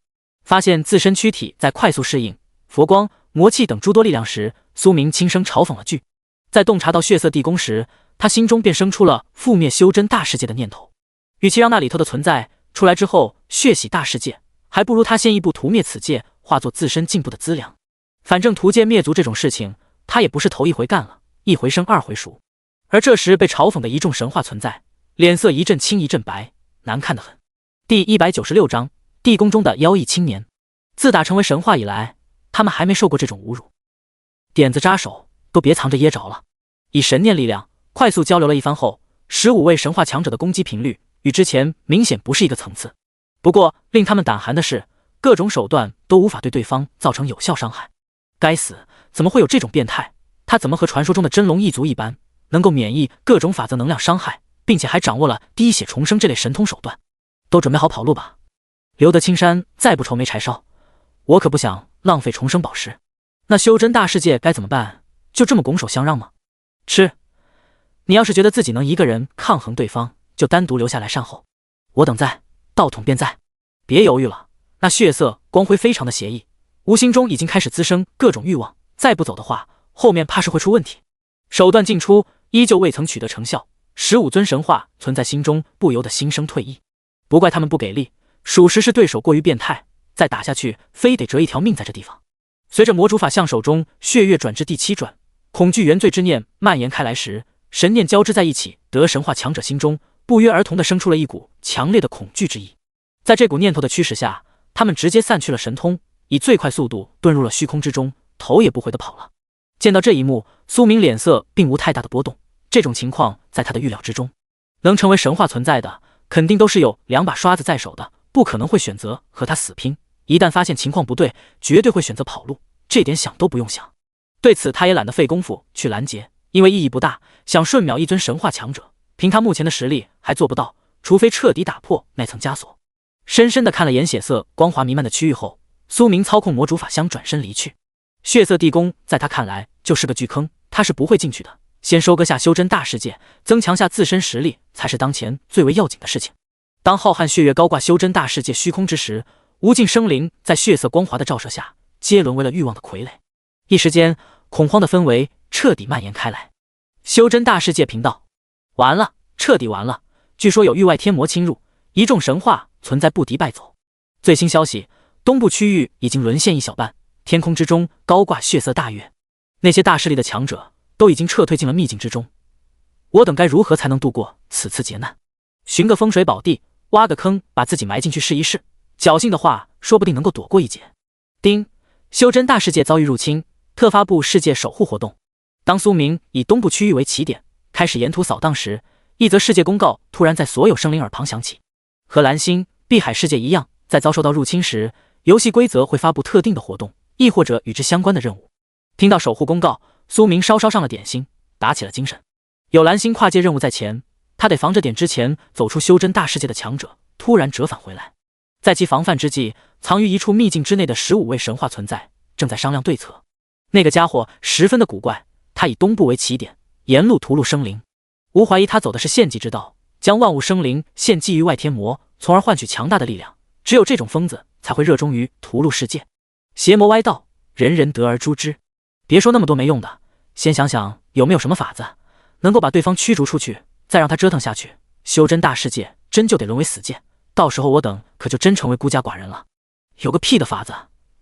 发现自身躯体在快速适应佛光、魔气等诸多力量时，苏明轻声嘲讽了句。在洞察到血色地宫时，他心中便生出了覆灭修真大世界的念头。与其让那里头的存在出来之后血洗大世界，还不如他先一步屠灭此界，化作自身进步的资粮。反正屠界灭族这种事情，他也不是头一回干了，一回生二回熟。而这时被嘲讽的一众神话存在，脸色一阵青一阵白，难看得很。第196章，地宫中的妖异青年。自打成为神话以来，他们还没受过这种侮辱。点子扎手，都别藏着掖着了。以神念力量快速交流了一番后，15位神话强者的攻击频率与之前明显不是一个层次。不过令他们胆寒的是，各种手段都无法对对方造成有效伤害。该死，怎么会有这种变态？他怎么和传说中的真龙一族一般，能够免疫各种法则能量伤害，并且还掌握了滴血重生这类神通手段？都准备好跑路吧，留得青山再不愁没柴烧。我可不想浪费重生宝石。那修真大世界该怎么办？就这么拱手相让吗？吃！你要是觉得自己能一个人抗衡对方，就单独留下来善后。我等在，道统便在。别犹豫了，那血色光辉非常的邪异，无形中已经开始滋生各种欲望，再不走的话，后面怕是会出问题。手段尽出，依旧未曾取得成效，15尊神话存在心中不由得心生退意。不怪他们不给力，属实是对手过于变态，再打下去非得折一条命在这地方。随着魔主法相手中血月转至第7转，恐惧原罪之念蔓延开来时，神念交织在一起，得神话强者心中不约而同地生出了一股强烈的恐惧之意。在这股念头的驱使下，他们直接散去了神通，以最快速度遁入了虚空之中，头也不回地跑了。见到这一幕，苏明脸色并无太大的波动，这种情况在他的预料之中。能成为神话存在的，肯定都是有2把刷子在手的，不可能会选择和他死拼。一旦发现情况不对，绝对会选择跑路，这点想都不用想。对此他也懒得费功夫去拦截，因为意义不大，想瞬秒一尊神话强者，凭他目前的实力还做不到，除非彻底打破那层枷锁。深深地看了眼血色光华弥漫的区域后，苏明操控魔主法相转身离去。血色地宫在他看来就是个巨坑，他是不会进去的。先收割下修真大世界，增强下自身实力，才是当前最为要紧的事情。当浩瀚血月高挂修真大世界虚空之时，无尽生灵在血色光华的照射下，皆沦为了欲望的傀儡。一时间，恐慌的氛围彻底蔓延开来。修真大世界频道，完了，彻底完了！据说有域外天魔侵入，一众神话存在不敌败走。最新消息，东部区域已经沦陷一小半，天空之中高挂血色大月，那些大势力的强者都已经撤退进了秘境之中。我等该如何才能度过此次劫难？寻个风水宝地，挖个坑，把自己埋进去试一试。侥幸的话，说不定能够躲过一劫。丁，修真大世界遭遇入侵，特发布世界守护活动。当苏明以东部区域为起点，开始沿途扫荡时，一则世界公告突然在所有生灵耳旁响起。和蓝星、碧海世界一样，在遭受到入侵时，游戏规则会发布特定的活动，亦或者与之相关的任务。听到守护公告，苏明稍稍上了点心，打起了精神。有蓝星跨界任务在前，他得防着点之前走出修真大世界的强者突然折返回来。在其防范之际，藏于一处秘境之内的15位神话存在正在商量对策。那个家伙十分的古怪，他以东部为起点，沿路屠戮生灵。无怀疑他走的是献祭之道，将万物生灵献祭于外天魔，从而换取强大的力量。只有这种疯子才会热衷于屠戮世界。邪魔歪道，人人得而诛之。别说那么多没用的，先想想有没有什么法子能够把对方驱逐出去，再让他折腾下去，修真大世界真就得沦为死界。到时候我等可就真成为孤家寡人了。有个屁的法子，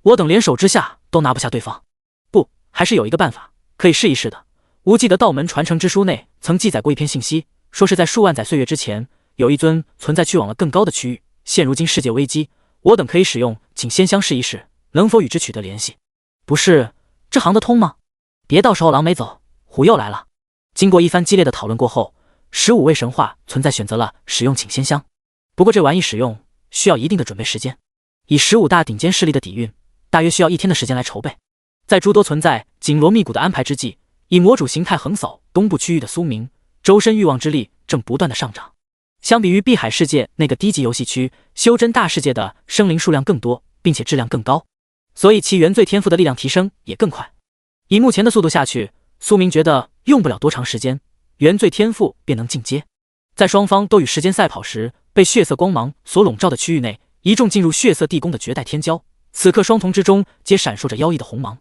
我等联手之下都拿不下对方。不，还是有一个办法可以试一试的。吾记得道门传承之书内曾记载过一篇信息，说是在数万载岁月之前，有一尊存在去往了更高的区域，现如今世界危机，我等可以使用请仙香试一试，能否与之取得联系。不是，这行得通吗？别到时候狼没走，虎又来了。经过一番激烈的讨论过后，15位神话存在选择了使用请仙香。不过这玩意使用需要一定的准备时间，以15大顶尖势力的底蕴，大约需要1天的时间来筹备。在诸多存在紧锣密鼓的安排之际，以魔主形态横扫东部区域的苏明，周身欲望之力正不断的上涨。相比于碧海世界那个低级游戏区，修真大世界的生灵数量更多，并且质量更高，所以其原罪天赋的力量提升也更快。以目前的速度下去，苏明觉得用不了多长时间，原罪天赋便能进阶。在双方都与时间赛跑时，被血色光芒所笼罩的区域内，一众进入血色地宫的绝代天骄，此刻双瞳之中皆闪烁着妖异的红芒。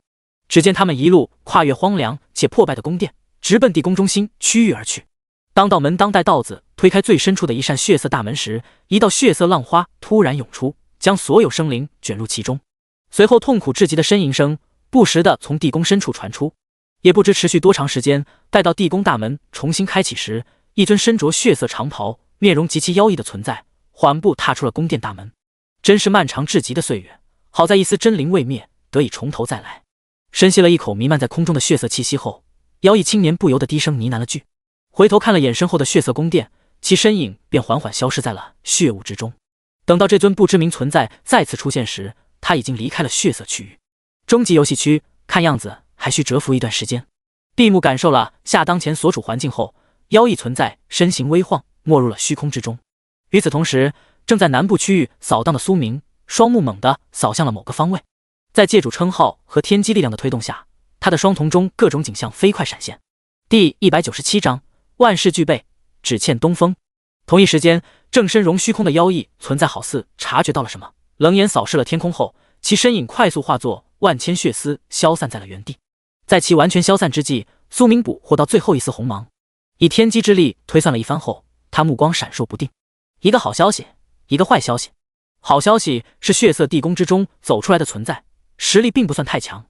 只见他们一路跨越荒凉且破败的宫殿，直奔地宫中心区域而去。当道门当带道子推开最深处的一扇血色大门时，一道血色浪花突然涌出，将所有生灵卷入其中。随后痛苦至极的呻吟声不时地从地宫深处传出，也不知持续多长时间。待到地宫大门重新开启时，一尊身着血色长袍、面容极其妖异的存在缓步踏出了宫殿大门。真是漫长至极的岁月，好在一丝真灵未灭，得以从头再来。深吸了一口弥漫在空中的血色气息后，妖异青年不由得低声呢喃了句，回头看了眼身后的血色宫殿，其身影便缓缓消失在了血雾之中。等到这尊不知名存在再次出现时，他已经离开了血色区域。终极游戏区看样子还需蛰伏一段时间。闭目感受了下当前所处环境后，妖异存在身形微晃，没入了虚空之中。与此同时，正在南部区域扫荡的苏明，双目猛地扫向了某个方位。在借主称号和天机力量的推动下，他的双瞳中各种景象飞快闪现。第197章，万事俱备，只欠东风。同一时间，正身融虚空的妖异存在好似察觉到了什么，冷眼扫视了天空后，其身影快速化作万千血丝，消散在了原地。在其完全消散之际，苏明捕获到最后一丝红芒，以天机之力推算了一番后，他目光闪烁不定。一个好消息，一个坏消息。好消息是血色地宫之中走出来的存在实力并不算太强，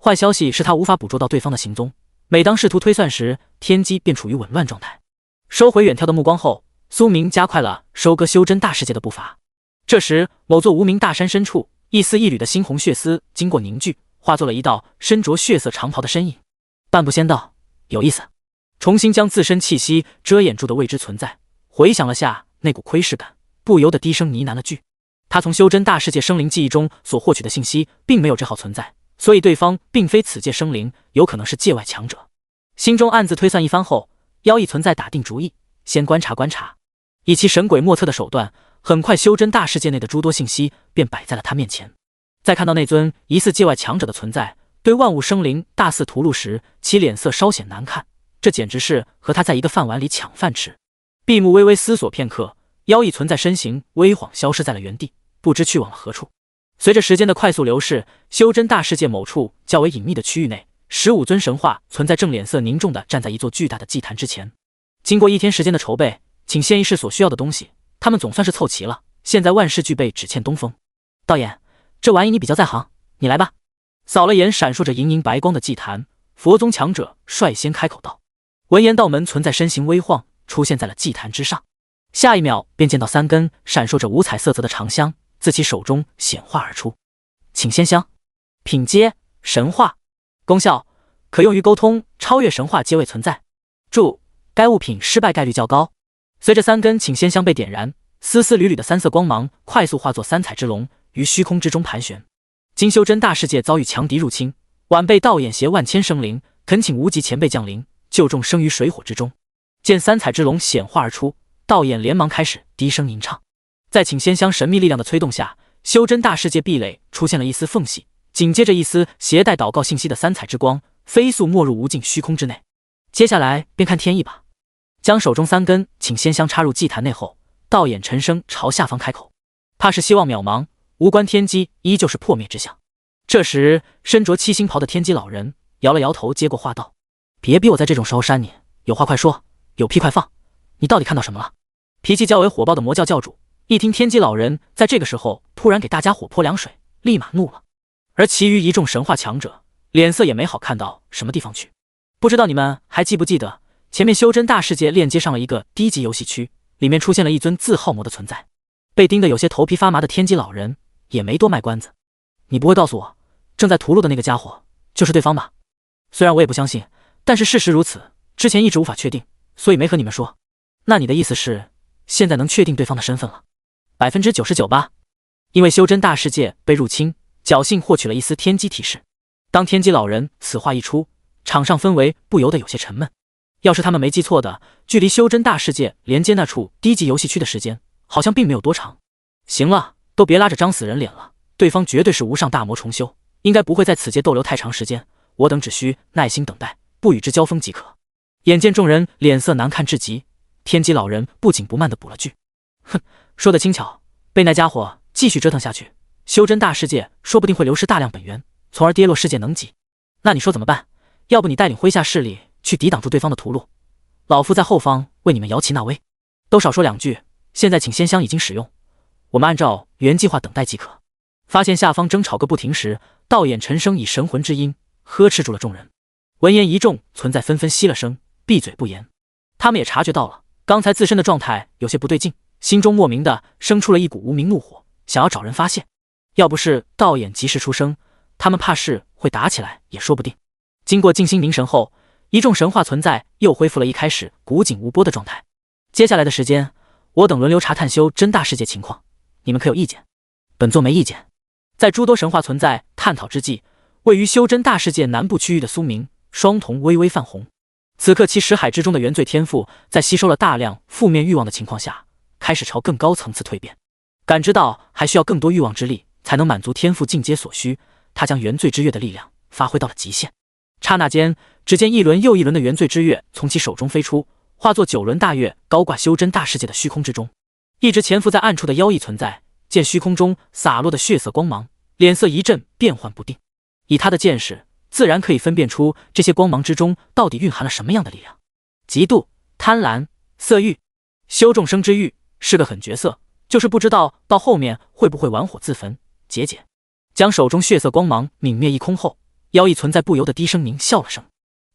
坏消息是他无法捕捉到对方的行踪，每当试图推算时，天机便处于紊乱状态。收回远眺的目光后，苏明加快了收割修真大世界的步伐。这时，某座无名大山深处，一丝一缕的猩红血丝经过凝聚，化作了一道身着血色长袍的身影。半步仙道，有意思。重新将自身气息遮掩住的未知存在回想了下那股窥视感，不由得低声呢喃了句。他从修真大世界生灵记忆中所获取的信息并没有这号存在，所以对方并非此界生灵，有可能是界外强者。心中暗自推算一番后，妖异存在打定主意，先观察观察。以其神鬼莫测的手段，很快修真大世界内的诸多信息便摆在了他面前。在看到那尊疑似界外强者的存在对万物生灵大肆屠戮时，其脸色稍显难看，这简直是和他在一个饭碗里抢饭吃。闭目微微思索片刻，妖异存在身形微晃消失在了原地，不知去往了何处。随着时间的快速流逝，修真大世界某处较为隐秘的区域内，15尊神话存在正脸色凝重地站在一座巨大的祭坛之前。经过1天时间的筹备，请献一世所需要的东西，他们总算是凑齐了，现在万事俱备，只欠东风。道眼，这玩意你比较在行，你来吧。扫了眼闪烁着莹莹白光的祭坛，佛宗强者率先开口道。闻言，道门存在身形微晃，出现在了祭坛之上。下一秒便见到3根闪烁着五彩色泽的长香自其手中显化而出。请仙香，品阶神话，功效可用于沟通超越神话阶位存在。注：该物品失败概率较高。随着3根请仙香被点燃，丝丝缕缕的3色光芒快速化作3彩之龙，于虚空之中盘旋。今修真大世界遭遇强敌入侵，晚辈道眼携万千生灵，恳请无极前辈降临，救众生于水火之中。见3彩之龙显化而出，道眼连忙开始低声吟唱。在请仙香神秘力量的催动下，修真大世界壁垒出现了一丝缝隙，紧接着一丝携带祷告信息的3彩之光飞速没入无尽虚空之内。接下来便看天意吧。将手中3根请仙香插入祭坛内后，道眼沉声朝下方开口，怕是希望渺茫，无关天机，依旧是破灭之象。这时，身着七星袍的天机老人摇了摇头，接过话道：别逼我在这种时候扇你，有话快说，有屁快放，你到底看到什么了？脾气较为火爆的魔教教主一听天机老人在这个时候突然给大家火泼凉水，立马怒了。而其余一众神话强者脸色也没好看到什么地方去。不知道你们还记不记得，前面修真大世界链接上了一个低级游戏区，里面出现了一尊自号魔的存在。被盯得有些头皮发麻的天机老人也没多卖关子，你不会告诉我正在屠戮的那个家伙就是对方吧？虽然我也不相信，但是事实如此，之前一直无法确定，所以没和你们说。那你的意思是现在能确定对方的身份了？99%吧。因为修真大世界被入侵，侥幸获取了一丝天机提示。当天机老人此话一出，场上氛围不由得有些沉闷。要是他们没记错的，距离修真大世界连接那处低级游戏区的时间，好像并没有多长。行了，都别拉着张死人脸了，对方绝对是无上大魔重修，应该不会在此界逗留太长时间，我等只需耐心等待，不与之交锋即可。眼见众人脸色难看至极，天机老人不紧不慢地补了句：哼，说得轻巧，被那家伙继续折腾下去，修真大世界说不定会流失大量本源，从而跌落世界能级。那你说怎么办？要不你带领麾下势力去抵挡住对方的屠戮，老夫在后方为你们摇旗纳威。都少说两句，现在请仙香已经使用，我们按照原计划等待即可。发现下方争吵个不停时，道眼沉声以神魂之音呵斥住了众人。闻言，一众存在纷纷息了声，闭嘴不言。他们也察觉到了刚才自身的状态有些不对劲，心中莫名的生出了一股无名怒火，想要找人发泄。要不是道眼及时出声，他们怕是会打起来也说不定。经过静心凝神后，一众神话存在又恢复了一开始古井无波的状态。接下来的时间，我等轮流查探修真大世界情况，你们可有意见？本座没意见。在诸多神话存在探讨之际，位于修真大世界南部区域的苏明双瞳微微泛红。此刻其识海之中的原罪天赋，在吸收了大量负面欲望的情况下，开始朝更高层次蜕变。感知到还需要更多欲望之力才能满足天赋进阶所需，他将原罪之月的力量发挥到了极限。刹那间，只见一轮又一轮的原罪之月从其手中飞出，化作9轮大月，高挂修真大世界的虚空之中。一直潜伏在暗处的妖异存在见虚空中洒落的血色光芒，脸色一阵变幻不定。以他的见识，自然可以分辨出这些光芒之中到底蕴含了什么样的力量。嫉妒、贪婪、色欲，修众生之欲是个狠角色，就是不知道到后面会不会玩火自焚。解解，将手中血色光芒泯灭一空后，妖异存在不由得低声狞笑了声。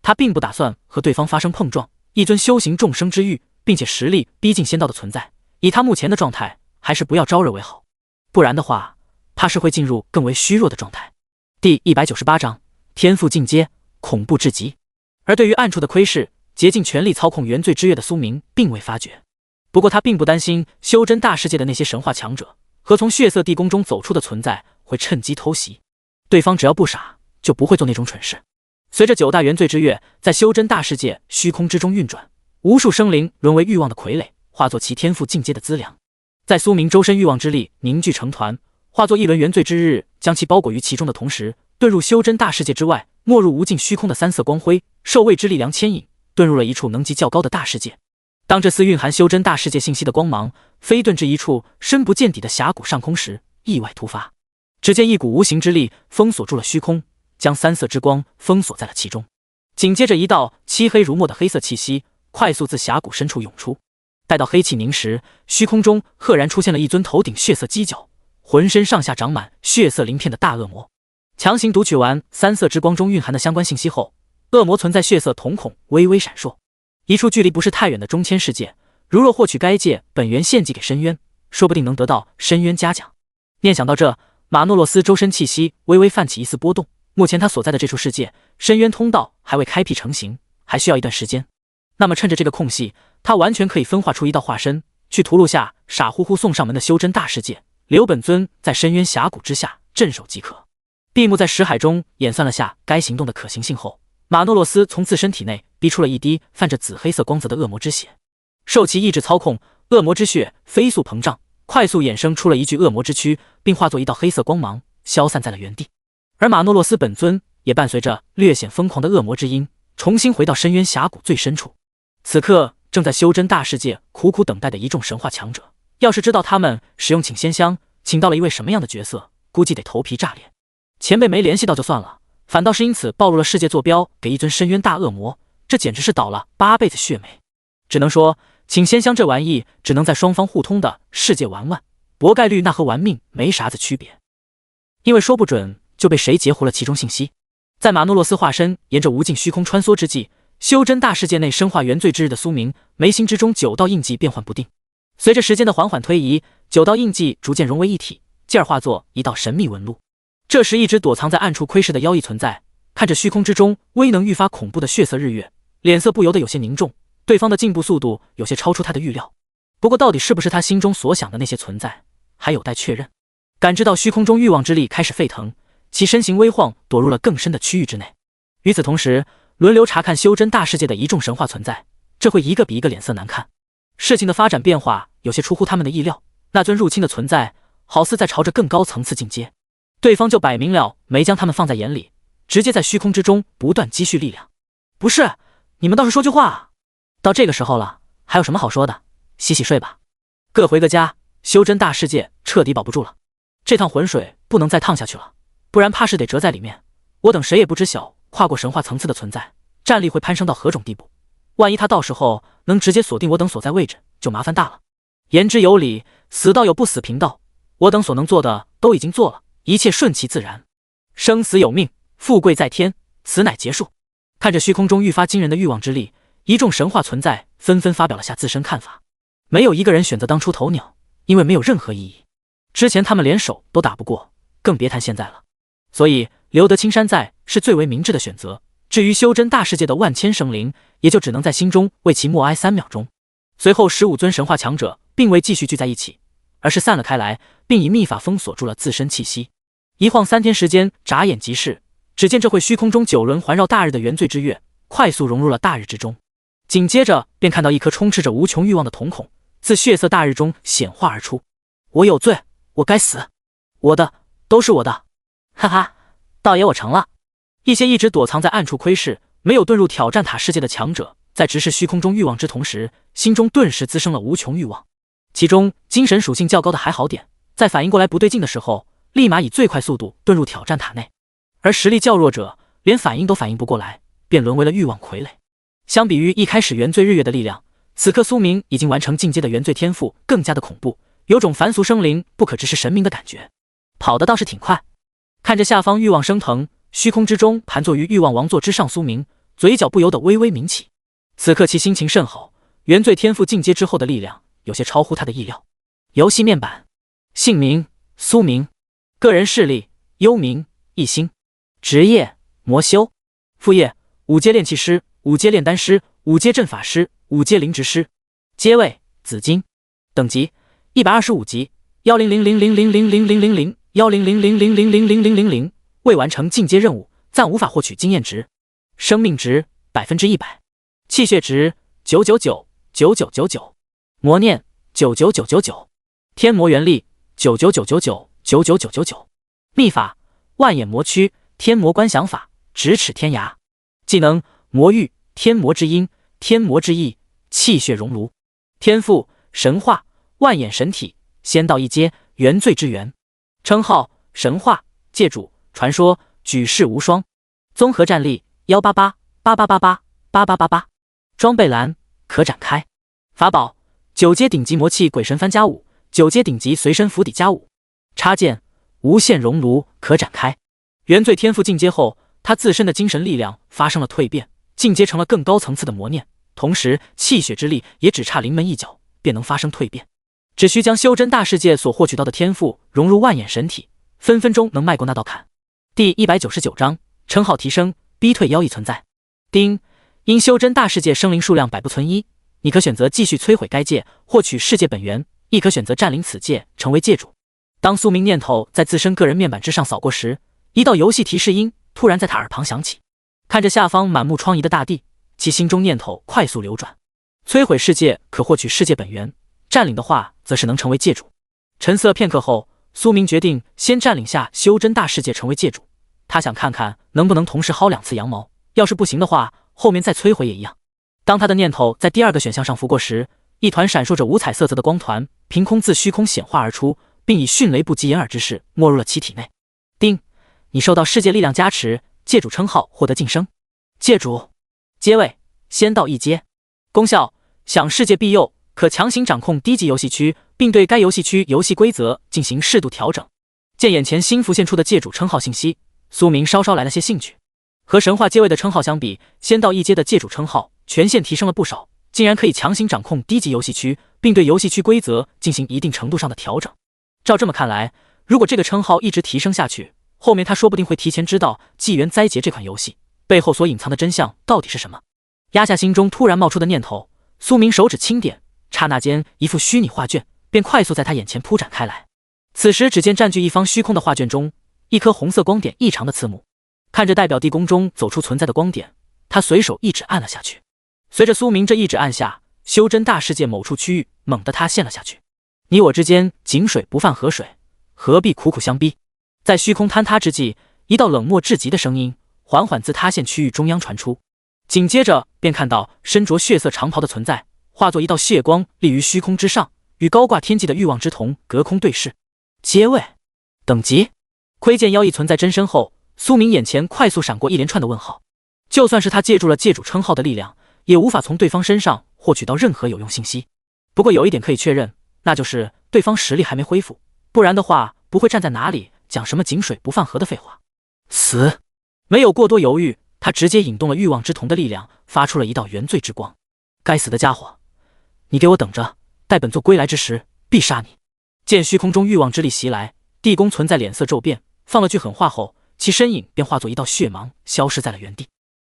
他并不打算和对方发生碰撞，一尊修行众生之欲并且实力逼近仙道的存在，以他目前的状态，还是不要招惹为好，不然的话，怕是会进入更为虚弱的状态。第198章天赋进阶，恐怖至极。而对于暗处的窥视，竭尽全力操控原罪之月的苏明并未发觉。不过他并不担心修真大世界的那些神话强者和从血色地宫中走出的存在会趁机偷袭，对方只要不傻，就不会做那种蠢事。随着9大原罪之月在修真大世界虚空之中运转，无数生灵沦为欲望的傀儡，化作其天赋进阶的资粮。在苏明周身欲望之力凝聚成团，化作一轮原罪之日，将其包裹于其中的同时，遁入修真大世界之外，没入无尽虚空的3色光辉，受未知力量牵引，遁入了一处能级较高的大世界。当这丝蕴含修真大世界信息的光芒飞遁至一处深不见底的峡谷上空时，意外突发。只见一股无形之力封锁住了虚空，将3色之光封锁在了其中。紧接着一道漆黑如墨的黑色气息快速自峡谷深处涌出。待到黑气凝时，虚空中赫然出现了一尊头顶血色犄角，浑身上下长满血色鳞片的大恶魔。强行读取完3色之光中蕴含的相关信息后，恶魔存在血色瞳孔微微闪烁。一处距离不是太远的中千世界，如若获取该界本源献祭给深渊，说不定能得到深渊嘉奖。念想到这，马诺洛斯周身气息微微泛起一丝波动。目前他所在的这处世界，深渊通道还未开辟成型，还需要一段时间。那么趁着这个空隙，他完全可以分化出一道化身，去屠戮下傻乎乎送上门的修真大世界，留本尊在深渊峡谷之下镇守即可。闭目在识海中演算了下该行动的可行性后，马诺洛斯从自身体内逼出了一滴泛着紫黑色光泽的恶魔之血，受其意志操控，恶魔之血飞速膨胀，快速衍生出了一具恶魔之躯，并化作一道黑色光芒消散在了原地。而马诺洛斯本尊也伴随着略显疯狂的恶魔之音，重新回到深渊峡谷最深处。此刻正在修真大世界苦苦等待的一众神话强者，要是知道他们使用请仙香请到了一位什么样的角色，估计得头皮炸裂。前辈没联系到就算了，反倒是因此暴露了世界坐标给一尊深渊大恶魔，这简直是倒了8辈子血霉。只能说请仙香这玩意只能在双方互通的世界玩玩，博概率那和玩命没啥子区别，因为说不准就被谁截胡了其中信息。在马诺洛斯化身沿着无尽虚空穿梭之际，修真大世界内深化原罪之日的苏明眉心之中9道印记变幻不定。随着时间的缓缓推移，9道印记逐渐融为一体，继而化作一道神秘纹路。这时一直躲藏在暗处窥视的妖异存在看着虚空之中威能愈发恐怖的血色日月，脸色不由得有些凝重。对方的进步速度有些超出他的预料，不过到底是不是他心中所想的那些存在，还有待确认。感知到虚空中欲望之力开始沸腾，其身形微晃，躲入了更深的区域之内。与此同时，轮流查看修真大世界的一众神话存在，这会一个比一个脸色难看。事情的发展变化有些出乎他们的意料，那尊入侵的存在好似在朝着更高层次进阶，对方就摆明了没将他们放在眼里，直接在虚空之中不断积蓄力量。不是，你们倒是说句话啊！到这个时候了，还有什么好说的？洗洗睡吧，各回个家。修真大世界彻底保不住了，这趟浑水不能再趟下去了，不然怕是得折在里面。我等谁也不知晓跨过神话层次的存在，战力会攀升到何种地步。万一他到时候能直接锁定我等所在位置，就麻烦大了。言之有理，死道友不死贫道，我等所能做的都已经做了，一切顺其自然。生死有命，富贵在天，此乃结束。看着虚空中愈发惊人的欲望之力，一众神话存在纷纷发表了下自身看法，没有一个人选择当出头鸟，因为没有任何意义。之前他们连手都打不过，更别谈现在了。所以留得青山在是最为明智的选择。至于修真大世界的万千生灵，也就只能在心中为其默哀3秒钟。随后15尊神话强者并未继续聚在一起，而是散了开来，并以秘法封锁住了自身气息。一晃3天时间眨眼即逝，只见这会虚空中9轮环绕大日的原罪之月快速融入了大日之中，紧接着便看到一颗充斥着无穷欲望的瞳孔自血色大日中显化而出。我有罪，我该死，我的都是我的，哈哈，道爷我成了。一些一直躲藏在暗处窥视，没有遁入挑战塔世界的强者，在直视虚空中欲望之同时，心中顿时滋生了无穷欲望。其中精神属性较高的还好点，在反应过来不对劲的时候，立马以最快速度遁入挑战塔内，而实力较弱者连反应都反应不过来，便沦为了欲望傀儡。相比于一开始原罪日月的力量，此刻苏明已经完成进阶的原罪天赋更加的恐怖，有种凡俗生灵不可直视神明的感觉。跑得倒是挺快。看着下方欲望升腾，虚空之中盘坐于欲望王座之上，苏明嘴角不由得微微抿起。此刻其心情甚好，原罪天赋进阶之后的力量有些超乎他的意料。游戏面板：姓名苏明，个人势力幽冥一星，职业魔修，副业5阶炼器师、5阶炼丹师、5阶阵法师、5阶灵职师，阶位紫金，等级125级10000000000001000000000，未完成进阶任务暂无法获取经验值。生命值100%，气血值9999999，魔念99999，天魔元力999999999，秘法万眼魔躯天魔观想法，咫尺天涯，技能魔域天魔之音天魔之翼气血熔炉，天赋神话万眼神体仙道1阶原罪之源，称号神话界主传说举世无双，综合战力18888888888，装备栏可展开。法宝9阶顶级魔器鬼神幡+5， 9阶顶级随身符底+5，插件无限熔炉可展开。原罪天赋进阶后，他自身的精神力量发生了蜕变，进阶成了更高层次的魔念，同时气血之力也只差临门一脚便能发生蜕变，只需将修真大世界所获取到的天赋融入万眼神体，分分钟能迈过那道坎。第199章称号提升，逼退妖异存在。丁，因修真大世界生灵数量百不存一，你可选择继续摧毁该界，获取世界本源，亦可选择占领此界，成为界主。当苏明念头在自身个人面板之上扫过时，一道游戏提示音突然在他耳旁响起。看着下方满目疮痍的大地，其心中念头快速流转。摧毁世界可获取世界本源，占领的话则是能成为界主。沉思了片刻后，苏明决定先占领下修真大世界，成为界主。他想看看能不能同时薅2次羊毛，要是不行的话，后面再摧毁也一样。当他的念头在第2个选项上拂过时，一团闪烁着五彩色泽的光团凭空自虚空显化而出，并以迅雷不及掩耳之势没入了其体内。丁，你受到世界力量加持，界主称号获得晋升。界主，阶位仙道1阶，功效享世界庇佑，可强行掌控低级游戏区，并对该游戏区游戏规则进行适度调整。见眼前新浮现出的界主称号信息，苏明稍稍来了些兴趣。和神话阶位的称号相比，仙道1阶的界主称号权限提升了不少，竟然可以强行掌控低级游戏区，并对游戏区规则进行一定程度上的调整。照这么看来，如果这个称号一直提升下去，后面他说不定会提前知道纪元灾劫这款游戏背后所隐藏的真相到底是什么。压下心中突然冒出的念头，苏明手指轻点，刹那间一幅虚拟画卷便快速在他眼前铺展开来。此时只见占据一方虚空的画卷中，一颗红色光点异常的刺目。看着代表地宫中走出存在的光点，他随手一指按了下去。随着苏明这一指按下，修真大世界某处区域猛地塌陷了下去。你我之间井水不犯河水，何必苦苦相逼？在虚空坍塌之际，一道冷漠至极的声音缓缓自塌陷区域中央传出，紧接着便看到身着血色长袍的存在化作一道血光立于虚空之上，与高挂天际的欲望之瞳隔空对视。阶位、等级、窥见妖异存在真身后，苏明眼前快速闪过一连串的问号。就算是他借助了界主称号的力量，也无法从对方身上获取到任何有用信息。不过有一点可以确认，那就是对方实力还没恢复，不然的话不会站在哪里讲什么井水不犯河的废话。死！没有过多犹豫，他直接引动了欲望之瞳的力量，发出了一道原罪之光。该死的家伙，你给我等着，待本座归来之时必杀你！见虚空中欲望之力袭来，地宫存在脸色骤变，放了句狠话后，其身影便化作一道血芒，消失在了原地。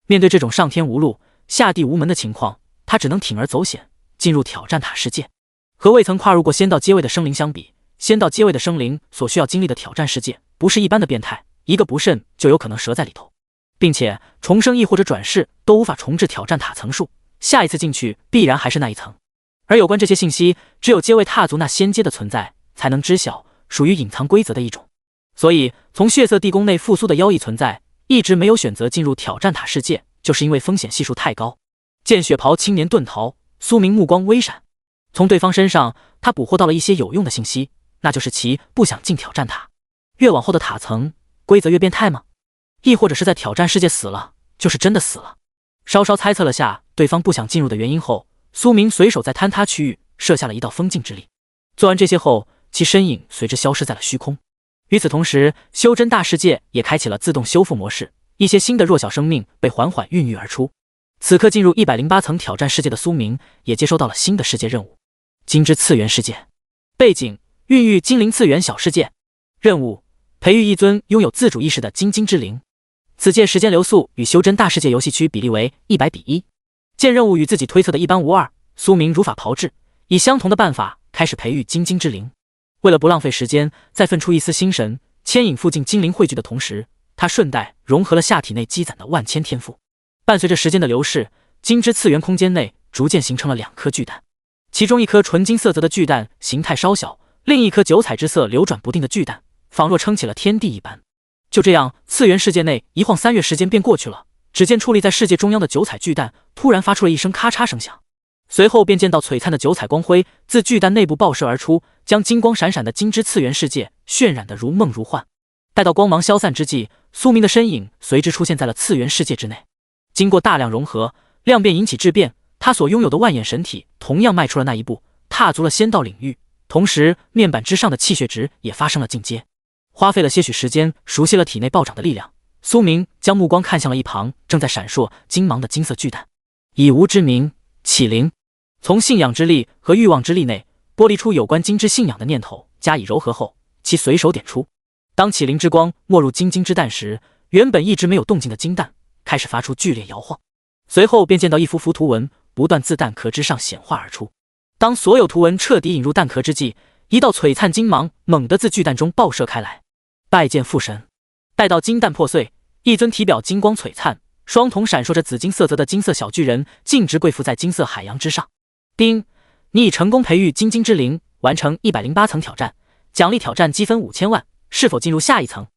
面对这种上天无路下地无门的情况，他只能铤而走险，进入挑战塔世界。和未曾跨入过仙道阶位的生灵相比，仙道阶位的生灵所需要经历的挑战世界不是一般的变态，一个不慎就有可能折在里头，并且重生亦或者转世都无法重置挑战塔层数，下一次进去必然还是那一层。而有关这些信息，只有阶位踏足那仙阶的存在才能知晓，属于隐藏规则的一种。所以从血色地宫内复苏的妖异存在一直没有选择进入挑战塔世界，就是因为风险系数太高。见血袍青年遁逃，苏明目光微闪，从对方身上他捕获到了一些有用的信息，那就是其不想进挑战塔。越往后的塔层规则越变态吗？亦或者是在挑战世界死了就是真的死了？稍稍猜测了下对方不想进入的原因后，苏明随手在坍塌区域设下了一道封禁之力。做完这些后，其身影随之消失在了虚空。与此同时，修真大世界也开启了自动修复模式，一些新的弱小生命被缓缓孕育而出。此刻进入108层挑战世界的苏明也接收到了新的世界任务：金之次元世界。背景：孕育精灵次元小世界。任务：培育一尊拥有自主意识的精金之灵。此届时间流速与修真大世界游戏区比例为100:1。见任务与自己推测的一般无二，苏明如法炮制，以相同的办法开始培育精金之灵。为了不浪费时间，在分出一丝心神牵引附近精灵汇聚的同时，他顺带融合了下体内积攒的万千天赋。伴随着时间的流逝，金之次元空间内逐渐形成了2颗巨蛋，其中一颗纯金色泽的巨蛋形态稍小，另一颗九彩之色流转不定的巨蛋仿若撑起了天地一般。就这样，次元世界内一晃3月时间便过去了。只见矗立在世界中央的九彩巨蛋突然发出了一声咔嚓声响，随后便见到璀璨的九彩光辉自巨蛋内部爆射而出，将金光闪闪的金之次元世界渲染得如梦如幻。待到光芒消散之际，苏明的身影随之出现在了次元世界之内。经过大量融合，量变引起质变，他所拥有的万眼神体同样迈出了那一步，踏足了仙道领域。同时，面板之上的气血值也发生了进阶。花费了些许时间熟悉了体内暴涨的力量，苏明将目光看向了一旁正在闪烁金芒的金色巨蛋。以无之名，启灵。从信仰之力和欲望之力内剥离出有关金之信仰的念头，加以糅合后，其随手点出。当启灵之光没入金之蛋时，原本一直没有动静的金蛋开始发出剧烈摇晃，随后便见到一幅幅图文不断自蛋壳之上显化而出。当所有图文彻底引入蛋壳之际，一道璀璨金芒猛地自巨蛋中爆射开来。拜见父神。待到金蛋破碎，一尊体表金光璀璨、双瞳闪烁着紫金色泽的金色小巨人径直跪伏在金色海洋之上。丁，你已成功培育金之灵，完成108层挑战，奖励挑战积分5000万，是否进入下一层？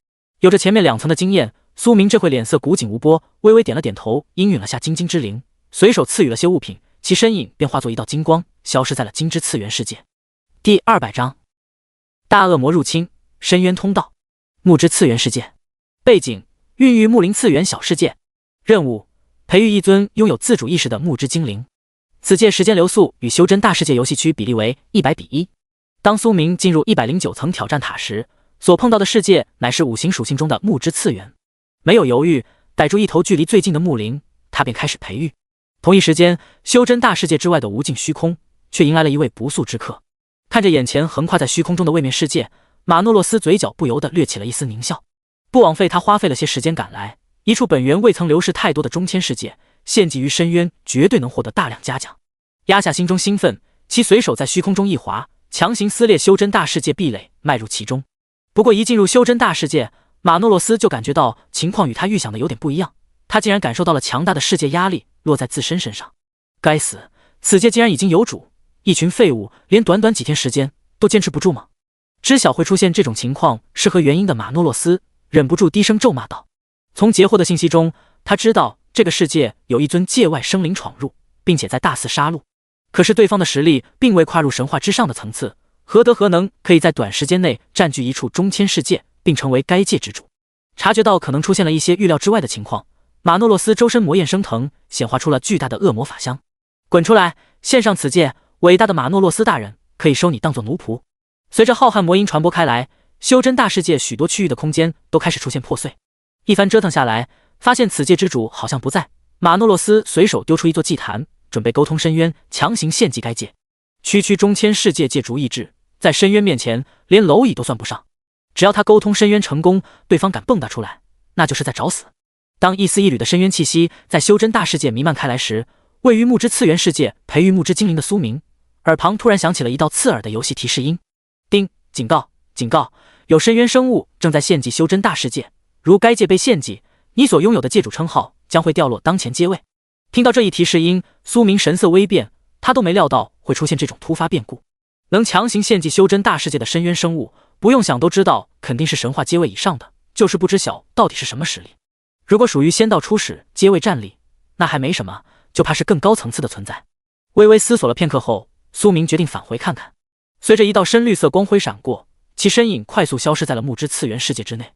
有着前面2层的经验，苏明这会脸色古井无波，微微点了点头，应允了下金之灵，随手赐予了些物品，其身影便化作一道金光，消失在了金之次元世界。第200章，大恶魔入侵，深渊通道。木之次元世界。背景：孕育木灵次元小世界。任务：培育一尊拥有自主意识的木之精灵。此届时间流速与修真大世界游戏区比例为100:1。当苏明进入109层挑战塔时，所碰到的世界乃是5行属性中的木之次元。没有犹豫，逮住一头距离最近的木灵，他便开始培育。同一时间，修真大世界之外的无尽虚空却迎来了一位不速之客。看着眼前横跨在虚空中的位面世界，马诺洛斯嘴角不由得掠起了一丝狞笑。不枉费他花费了些时间赶来，一处本源未曾流逝太多的中天世界，献祭于深渊绝对能获得大量嘉奖。压下心中兴奋，其随手在虚空中一划，强行撕裂修真大世界壁垒，迈入其中。不过一进入修真大世界，马诺洛斯就感觉到情况与他预想的有点不一样，他竟然感受到了强大的世界压力落在自身身上。该死，此界竟然已经有主，一群废物连短短几天时间都坚持不住吗？知晓会出现这种情况是何原因的马诺洛斯忍不住低声咒骂道。从截获的信息中，他知道这个世界有一尊界外生灵闯入，并且在大肆杀戮。可是对方的实力并未跨入神话之上的层次，何德何能可以在短时间内占据一处中千世界，并成为该界之主？察觉到可能出现了一些预料之外的情况，马诺洛斯周身魔焰升腾，显化出了巨大的恶魔法相。滚出来，献上此界！伟大的马诺洛斯大人，可以收你当作奴仆。随着浩瀚魔音传播开来，修真大世界许多区域的空间都开始出现破碎。一番折腾下来，发现此界之主好像不在，马诺洛斯随手丢出一座祭坛，准备沟通深渊，强行献祭该界。区区中千世界界主意志，在深渊面前连蝼蚁都算不上。只要他沟通深渊成功，对方敢蹦跶出来，那就是在找死。当一丝一缕的深渊气息在修真大世界弥漫开来时，位于木之次元世界培育木之精灵的苏明耳旁突然响起了一道刺耳的游戏提示音：叮，警告，警告，有深渊生物正在献祭修真大世界，如该界被献祭，你所拥有的界主称号将会掉落当前阶位。听到这一提示音，苏明神色微变，他都没料到会出现这种突发变故。能强行献祭修真大世界的深渊生物，不用想都知道肯定是神话阶位以上的，就是不知晓到底是什么实力。如果属于仙道初始阶位战力，那还没什么，就怕是更高层次的存在。微微思索了片刻后，苏明决定返回看看。随着一道深绿色光辉闪过，其身影快速消失在了木之次元世界之内。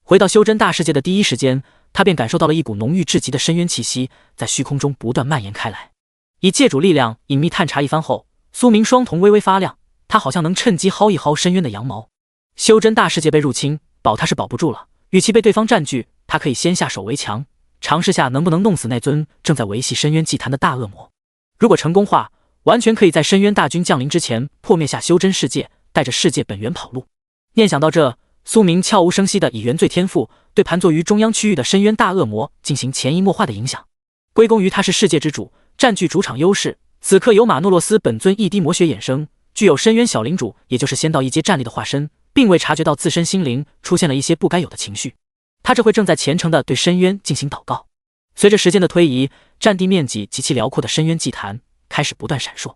回到修真大世界的第一时间，他便感受到了一股浓郁至极的深渊气息在虚空中不断蔓延开来。以界主力量隐秘探查一番后，苏明双瞳微微发亮，他好像能趁机薅一薅深渊的羊毛。修真大世界被入侵，保他是保不住了，与其被对方占据，他可以先下手为强，尝试下能不能弄死那尊正在维系深渊祭坛的大恶魔。如果成功话，完全可以在深渊大军降临之前破灭下修真世界，带着世界本源跑路。念想到这，苏明悄无声息地以原罪天赋对盘坐于中央区域的深渊大恶魔进行潜移默化的影响，归功于他是世界之主，占据主场优势。此刻由马诺洛斯本尊一滴魔血衍生，具有深渊小领主，也就是仙道一阶战力的化身，并未察觉到自身心灵出现了一些不该有的情绪。他这会正在虔诚地对深渊进行祷告。随着时间的推移，占地面积极其辽阔的深渊祭坛开始不断闪烁。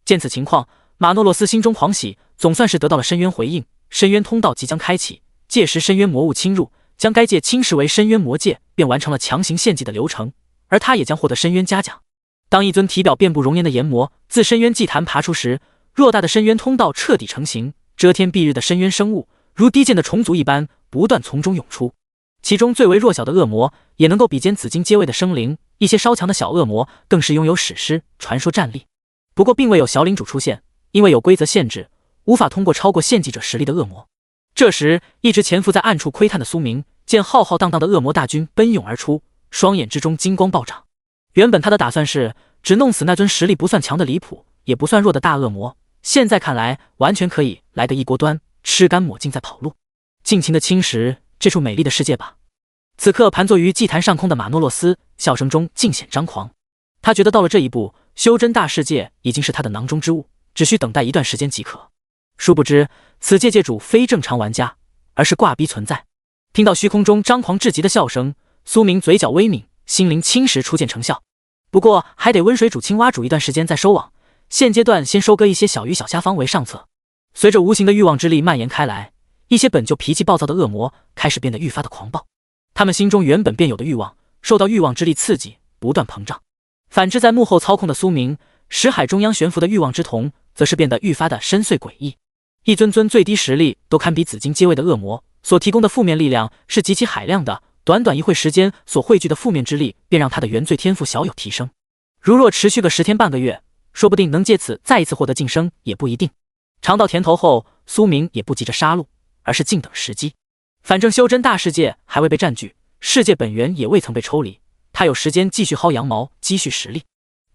见此情况，马诺洛斯心中狂喜，总算是得到了深渊回应。深渊通道即将开启，届时深渊魔物侵入，将该界侵蚀为深渊魔界，便完成了强行献祭的流程，而他也将获得深渊嘉奖。当一尊体表遍布熔岩的炎魔自深渊祭坛爬出时，偌大的深渊通道彻底成型，遮天蔽日的深渊生物如低贱的虫族一般不断从中涌出。其中最为弱小的恶魔也能够比肩紫金阶位的生灵，一些稍强的小恶魔更是拥有史诗传说战力。不过并未有小领主出现，因为有规则限制，无法通过超过献祭者实力的恶魔。这时一直潜伏在暗处窥探的苏明见浩浩荡荡的恶魔大军奔涌而出，双眼之中金光暴涨。原本他的打算是只弄死那尊实力不算强的离谱也不算弱的大恶魔，现在看来完全可以来个一锅端，吃干抹净再跑路，尽情的侵蚀这处美丽的世界吧。此刻盘坐于祭坛上空的马诺洛斯笑声中尽显张狂，他觉得到了这一步，修真大世界已经是他的囊中之物，只需等待一段时间即可。殊不知此界界主非正常玩家，而是挂逼存在。听到虚空中张狂至极的笑声，苏明嘴角微抿，心灵侵蚀初见成效。不过还得温水煮青蛙煮一段时间再收网，现阶段先收割一些小鱼小虾方为上策。随着无形的欲望之力蔓延开来，一些本就脾气暴躁的恶魔开始变得愈发的狂暴，他们心中原本便有的欲望受到欲望之力刺激不断膨胀。反之在幕后操控的苏明，识海中央悬浮的欲望之瞳则是变得愈发的深邃诡异。一尊尊最低实力都堪比紫金阶位的恶魔所提供的负面力量是极其海量的，短短一会时间所汇聚的负面之力便让他的原罪天赋小有提升。如若持续个10天半个月，说不定能借此再一次获得晋升也不一定。尝到甜头后，苏明也不急着杀戮，而是静等时机。反正修真大世界还未被占据，世界本源也未曾被抽离，他有时间继续薅羊毛积蓄实力。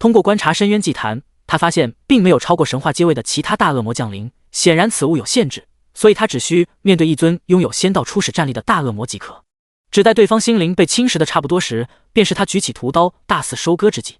通过观察深渊祭坛，他发现并没有超过神话阶位的其他大恶魔降临，显然此物有限制，所以他只需面对一尊拥有仙道初始战力的大恶魔即可。只待对方心灵被侵蚀的差不多时，便是他举起屠刀大肆收割之际。